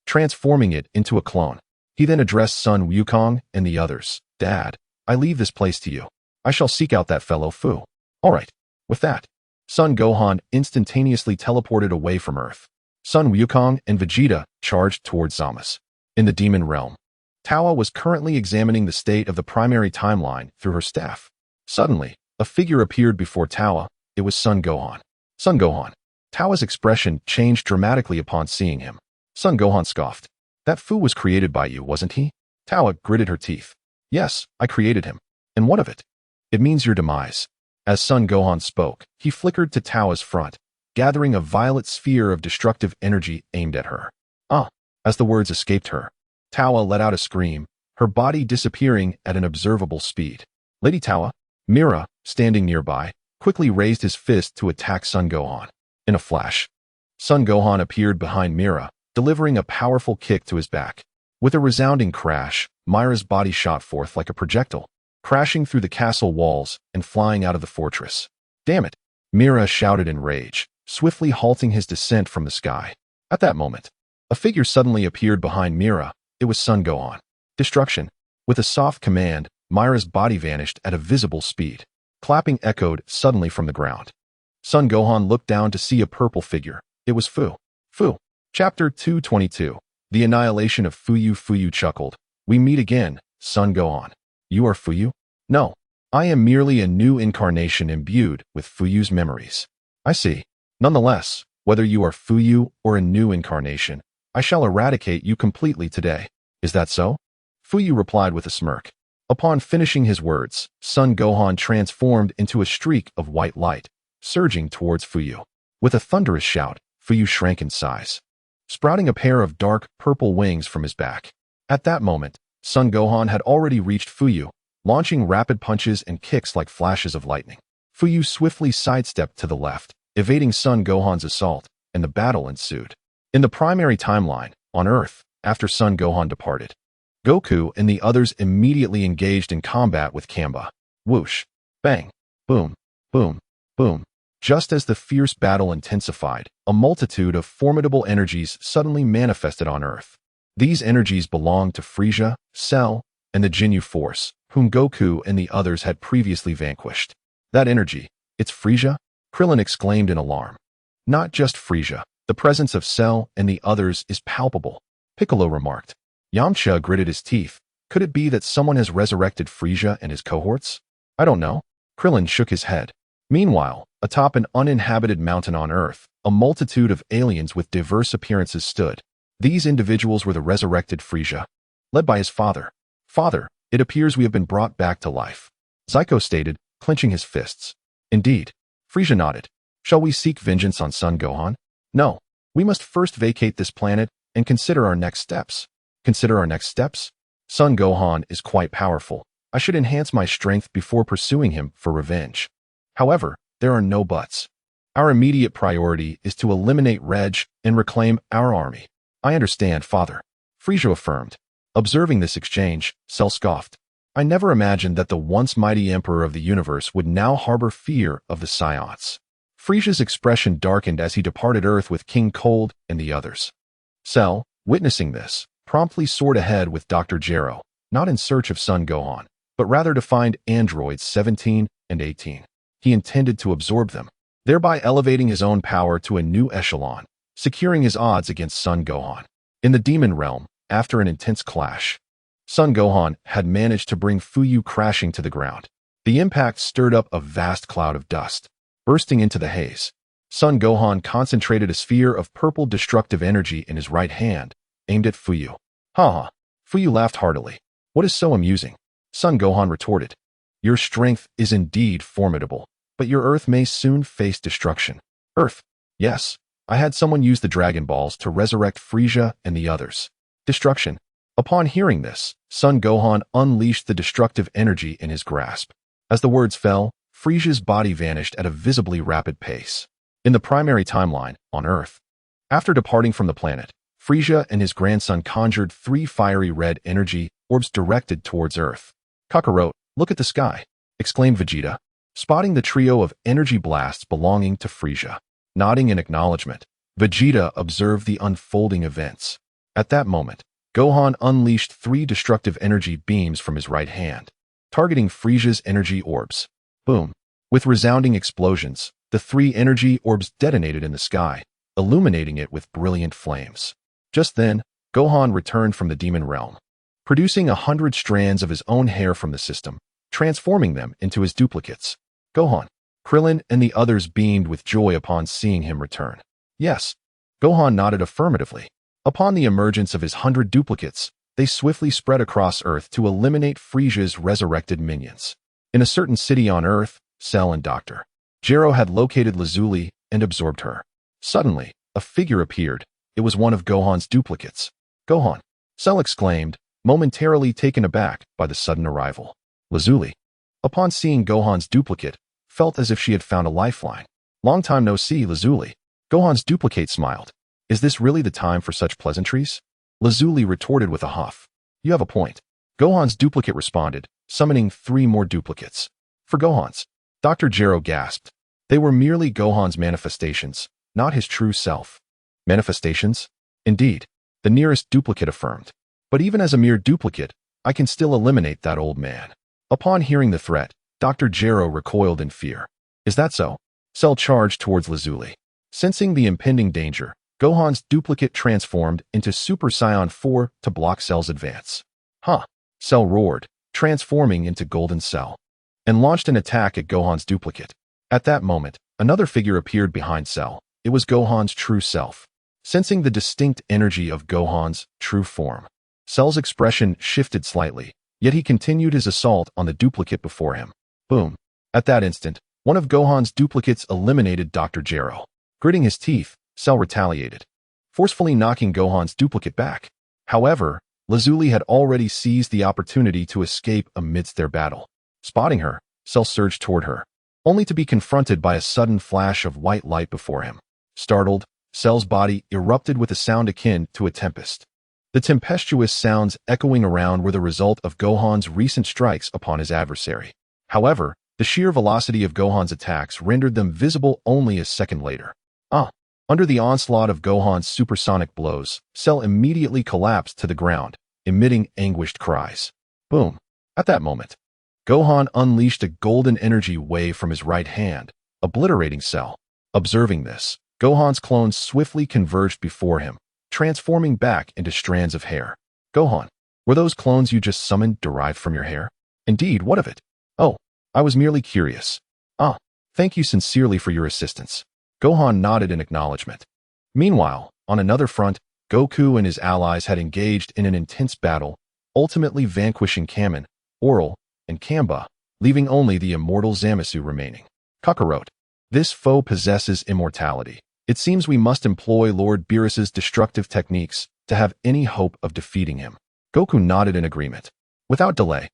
transforming it into a clone. He then addressed Sun Wukong and the others. Dad, I leave this place to you. I shall seek out that fellow Fu. All right. With that, Son Gohan instantaneously teleported away from Earth. Sun Wukong and Vegeta charged towards Zama's. In the demon realm, Tawa was currently examining the state of the primary timeline through her staff. Suddenly, a figure appeared before Tawa. It was Son Gohan. Son Gohan. Tawa's expression changed dramatically upon seeing him. Son Gohan scoffed. That Fu was created by you, wasn't he? Tawa gritted her teeth. Yes, I created him. And what of it? It means your demise. As Son Gohan spoke, he flickered to Tawa's front, gathering a violet sphere of destructive energy aimed at her. As the words escaped her, Tawa let out a scream, her body disappearing at an observable speed. Lady Tawa, Mira, standing nearby, quickly raised his fist to attack Son Gohan. In a flash, Son Gohan appeared behind Mira, delivering a powerful kick to his back. With a resounding crash, Mira's body shot forth like a projectile, crashing through the castle walls and flying out of the fortress. Damn it! Mira shouted in rage, swiftly halting his descent from the sky. At that moment, a figure suddenly appeared behind Mira. It was Son Gohan. Destruction. With a soft command, Mira's body vanished at a visible speed. Clapping echoed suddenly from the ground. Son Gohan looked down to see a purple figure. It was Fu. Fu. Chapter 222. The Annihilation of Fuyu. Fuyu chuckled. We meet again, Son Gohan. You are Fuyu? No. I am merely a new incarnation imbued with Fuyu's memories. I see. Nonetheless, whether you are Fuyu or a new incarnation, I shall eradicate you completely today. Is that so? Fuyu replied with a smirk. Upon finishing his words, Son Gohan transformed into a streak of white light, surging towards Fuyu. With a thunderous shout, Fuyu shrank in size, sprouting a pair of dark purple wings from his back. At that moment, Son Gohan had already reached Fuyu, launching rapid punches and kicks like flashes of lightning. Fuyu swiftly sidestepped to the left, evading Son Gohan's assault, and the battle ensued. In the primary timeline, on Earth, after Son Gohan departed, Goku and the others immediately engaged in combat with Kamba. Whoosh! Bang! Boom! Boom! Boom! Just as the fierce battle intensified, a multitude of formidable energies suddenly manifested on Earth. These energies belonged to Frieza, Cell, and the Ginyu Force, whom Goku and the others had previously vanquished. That energy, it's Frieza? Krillin exclaimed in alarm. Not just Frieza. The presence of Cell and the others is palpable, Piccolo remarked. Yamcha gritted his teeth. Could it be that someone has resurrected Frieza and his cohorts? I don't know. Krillin shook his head. Meanwhile, atop an uninhabited mountain on Earth, a multitude of aliens with diverse appearances stood. These individuals were the resurrected Frieza, led by his father. Father, it appears we have been brought back to life, Zyko stated, clenching his fists. Indeed. Frieza nodded. Shall we seek vengeance on Son Gohan? No. We must first vacate this planet and consider our next steps. Consider our next steps? Son Gohan is quite powerful. I should enhance my strength before pursuing him for revenge. However, there are no buts. Our immediate priority is to eliminate Reg and reclaim our army. I understand, Father. Frieza affirmed. Observing this exchange, Cell scoffed. I never imagined that the once mighty Emperor of the universe would now harbor fear of the Science. Frieza's expression darkened as he departed Earth with King Cold and the others. Cell, witnessing this, promptly soared ahead with Dr. Gero, not in search of Son Gohan, but rather to find androids 17 and 18. He intended to absorb them, thereby elevating his own power to a new echelon, securing his odds against Son Gohan. In the demon realm, after an intense clash, Son Gohan had managed to bring Fuyu crashing to the ground. The impact stirred up a vast cloud of dust. Bursting into the haze, Son Gohan concentrated a sphere of purple destructive energy in his right hand, aimed at Fuyu. Ha! Fuyu laughed heartily. What is so amusing? Son Gohan retorted. Your strength is indeed formidable, but your Earth may soon face destruction. Earth? Yes. I had someone use the Dragon Balls to resurrect Frieza and the others. Destruction. Upon hearing this, Son Gohan unleashed the destructive energy in his grasp. As the words fell, Frisia's body vanished at a visibly rapid pace. In the primary timeline, on Earth, after departing from the planet, Frisia and his grandson conjured 3 fiery red energy orbs directed towards Earth. "Kakarot, look at the sky," exclaimed Vegeta, spotting the trio of energy blasts belonging to Frisia. Nodding in acknowledgement, Vegeta observed the unfolding events. At that moment, Gohan unleashed 3 destructive energy beams from his right hand, targeting Frisia's energy orbs. Boom! With resounding explosions, the 3 energy orbs detonated in the sky, illuminating it with brilliant flames. Just then, Gohan returned from the demon realm, producing 100 strands of his own hair from the system, transforming them into his duplicates. Gohan, Krillin, and the others beamed with joy upon seeing him return. Yes, Gohan nodded affirmatively. Upon the emergence of his 100 duplicates, they swiftly spread across Earth to eliminate Frisia's resurrected minions. In a certain city on Earth, Cell and Dr. Gero had located Lazuli and absorbed her. Suddenly, a figure appeared. It was one of Gohan's duplicates. "Gohan!" Cell exclaimed, momentarily taken aback by the sudden arrival. Lazuli, upon seeing Gohan's duplicate, felt as if she had found a lifeline. "Long time no see, Lazuli." Gohan's duplicate smiled. "Is this really the time for such pleasantries?" Lazuli retorted with a huff. "You have a point." Gohan's duplicate responded, summoning 3 more duplicates. "For Gohan's," Dr. Gero gasped. They were merely Gohan's manifestations, not his true self. "Manifestations?" "Indeed," the nearest duplicate affirmed. "But even as a mere duplicate, I can still eliminate that old man." Upon hearing the threat, Dr. Gero recoiled in fear. "Is that so?" Cell charged towards Lazuli. Sensing the impending danger, Gohan's duplicate transformed into Super Saiyan 4 to block Cell's advance. "Huh!" Cell roared, transforming into Golden Cell, and launched an attack at Gohan's duplicate. At that moment, another figure appeared behind Cell. It was Gohan's true self. Sensing the distinct energy of Gohan's true form, Cell's expression shifted slightly, yet he continued his assault on the duplicate before him. Boom! At that instant, one of Gohan's duplicates eliminated Dr. Gero. Gritting his teeth, Cell retaliated, forcefully knocking Gohan's duplicate back. However, Lazuli had already seized the opportunity to escape amidst their battle. Spotting her, Cell surged toward her, only to be confronted by a sudden flash of white light before him. Startled, Cell's body erupted with a sound akin to a tempest. The tempestuous sounds echoing around were the result of Gohan's recent strikes upon his adversary. However, the sheer velocity of Gohan's attacks rendered them visible only a second later. Under the onslaught of Gohan's supersonic blows, Cell immediately collapsed to the ground, emitting anguished cries. Boom! At that moment, Gohan unleashed a golden energy wave from his right hand, obliterating Cell. Observing this, Gohan's clones swiftly converged before him, transforming back into strands of hair. "Gohan, were those clones you just summoned derived from your hair?" "Indeed, what of it?" "Oh, I was merely curious." Thank you sincerely for your assistance." Gohan nodded in acknowledgement. Meanwhile, on another front, Goku and his allies had engaged in an intense battle, ultimately vanquishing Kamen, Oral, and Kamba, leaving only the immortal Zamasu remaining. "Kakarot, this foe possesses immortality. It seems we must employ Lord Beerus's destructive techniques to have any hope of defeating him." Goku nodded in agreement. Without delay,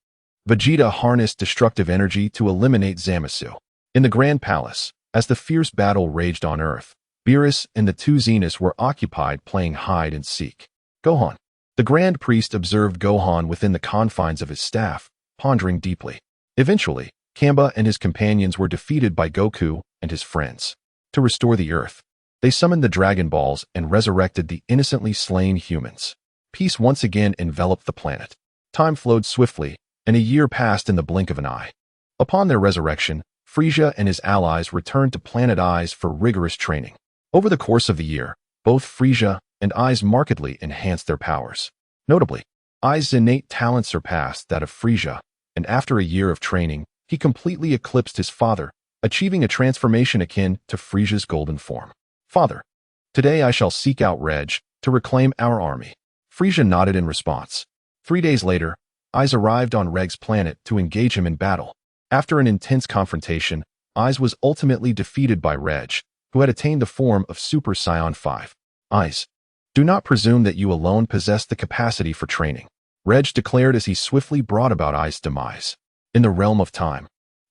Vegeta harnessed destructive energy to eliminate Zamasu. In the Grand Palace, as the fierce battle raged on Earth, Beerus and the 2 Zeniths were occupied playing hide and seek. "Gohan." The Grand Priest observed Gohan within the confines of his staff, pondering deeply. Eventually, Kamba and his companions were defeated by Goku and his friends. To restore the Earth, they summoned the Dragon Balls and resurrected the innocently slain humans. Peace once again enveloped the planet. Time flowed swiftly, and a year passed in the blink of an eye. Upon their resurrection, Frisia and his allies returned to Planet Eyes for rigorous training. Over the course of the year, both Frisia and Eyes markedly enhanced their powers. Notably, Eyes' innate talent surpassed that of Frisia, and after a year of training, he completely eclipsed his father, achieving a transformation akin to Frisia's golden form. "Father, today I shall seek out Reg to reclaim our army." Frisia nodded in response. 3 days later, Eyes arrived on Reg's planet to engage him in battle. After an intense confrontation, Eyes was ultimately defeated by Reg, who had attained the form of Super Saiyan 5. Eyes, Do not presume that you alone possess the capacity for training, Reg declared as he swiftly brought about Ai's demise. In the realm of time,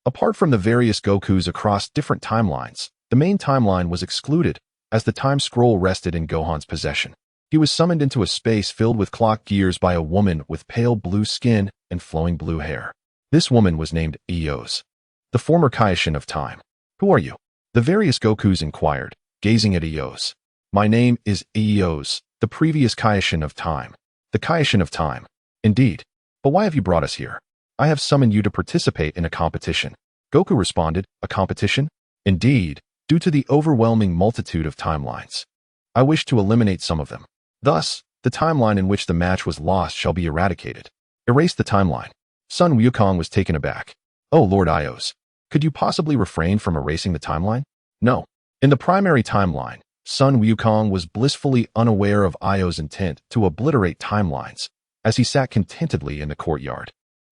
apart from the various Gokus across different timelines, the main timeline was excluded, as the time scroll rested in Gohan's possession. He was summoned into a space filled with clock gears by a woman with pale blue skin and flowing blue hair. This woman was named Eos, the former Kaioshin of time. Who are you? The various Gokus inquired, gazing at Eos. My name is Eos, the previous Kaioshin of time. The Kaioshin of time. Indeed. But why have you brought us here? I have summoned you to participate in a competition. Goku responded, a competition? Indeed, due to the overwhelming multitude of timelines. I wish to eliminate some of them. Thus, the timeline in which the match was lost shall be eradicated. Erase the timeline. Son Wukong was taken aback. Oh Lord Ios, could you possibly refrain from erasing the timeline? No. In the primary timeline, Son Wukong was blissfully unaware of Ios' intent to obliterate timelines, as he sat contentedly in the courtyard,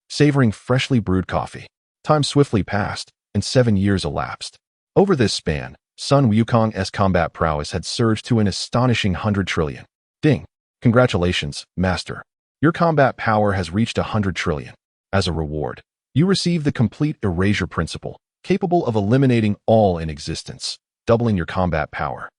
savoring freshly brewed coffee. Time swiftly passed, and 7 years elapsed. Over this span, Son Wukong's combat prowess had surged to an astonishing 100 trillion. Ding! Congratulations, Master. Your combat power has reached 100 trillion. As a reward, you receive the complete erasure principle, capable of eliminating all in existence, doubling your combat power,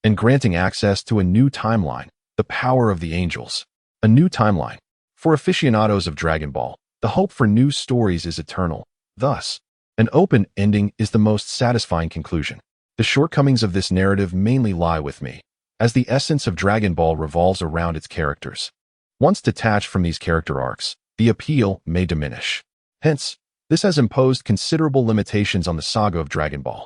and granting access to a new timeline, the power of the angels. A new timeline. For aficionados of Dragon Ball, the hope for new stories is eternal. Thus, an open ending is the most satisfying conclusion. The shortcomings of this narrative mainly lie with me, as the essence of Dragon Ball revolves around its characters. Once detached from these character arcs, the appeal may diminish. Hence, this has imposed considerable limitations on the saga of Dragon Ball.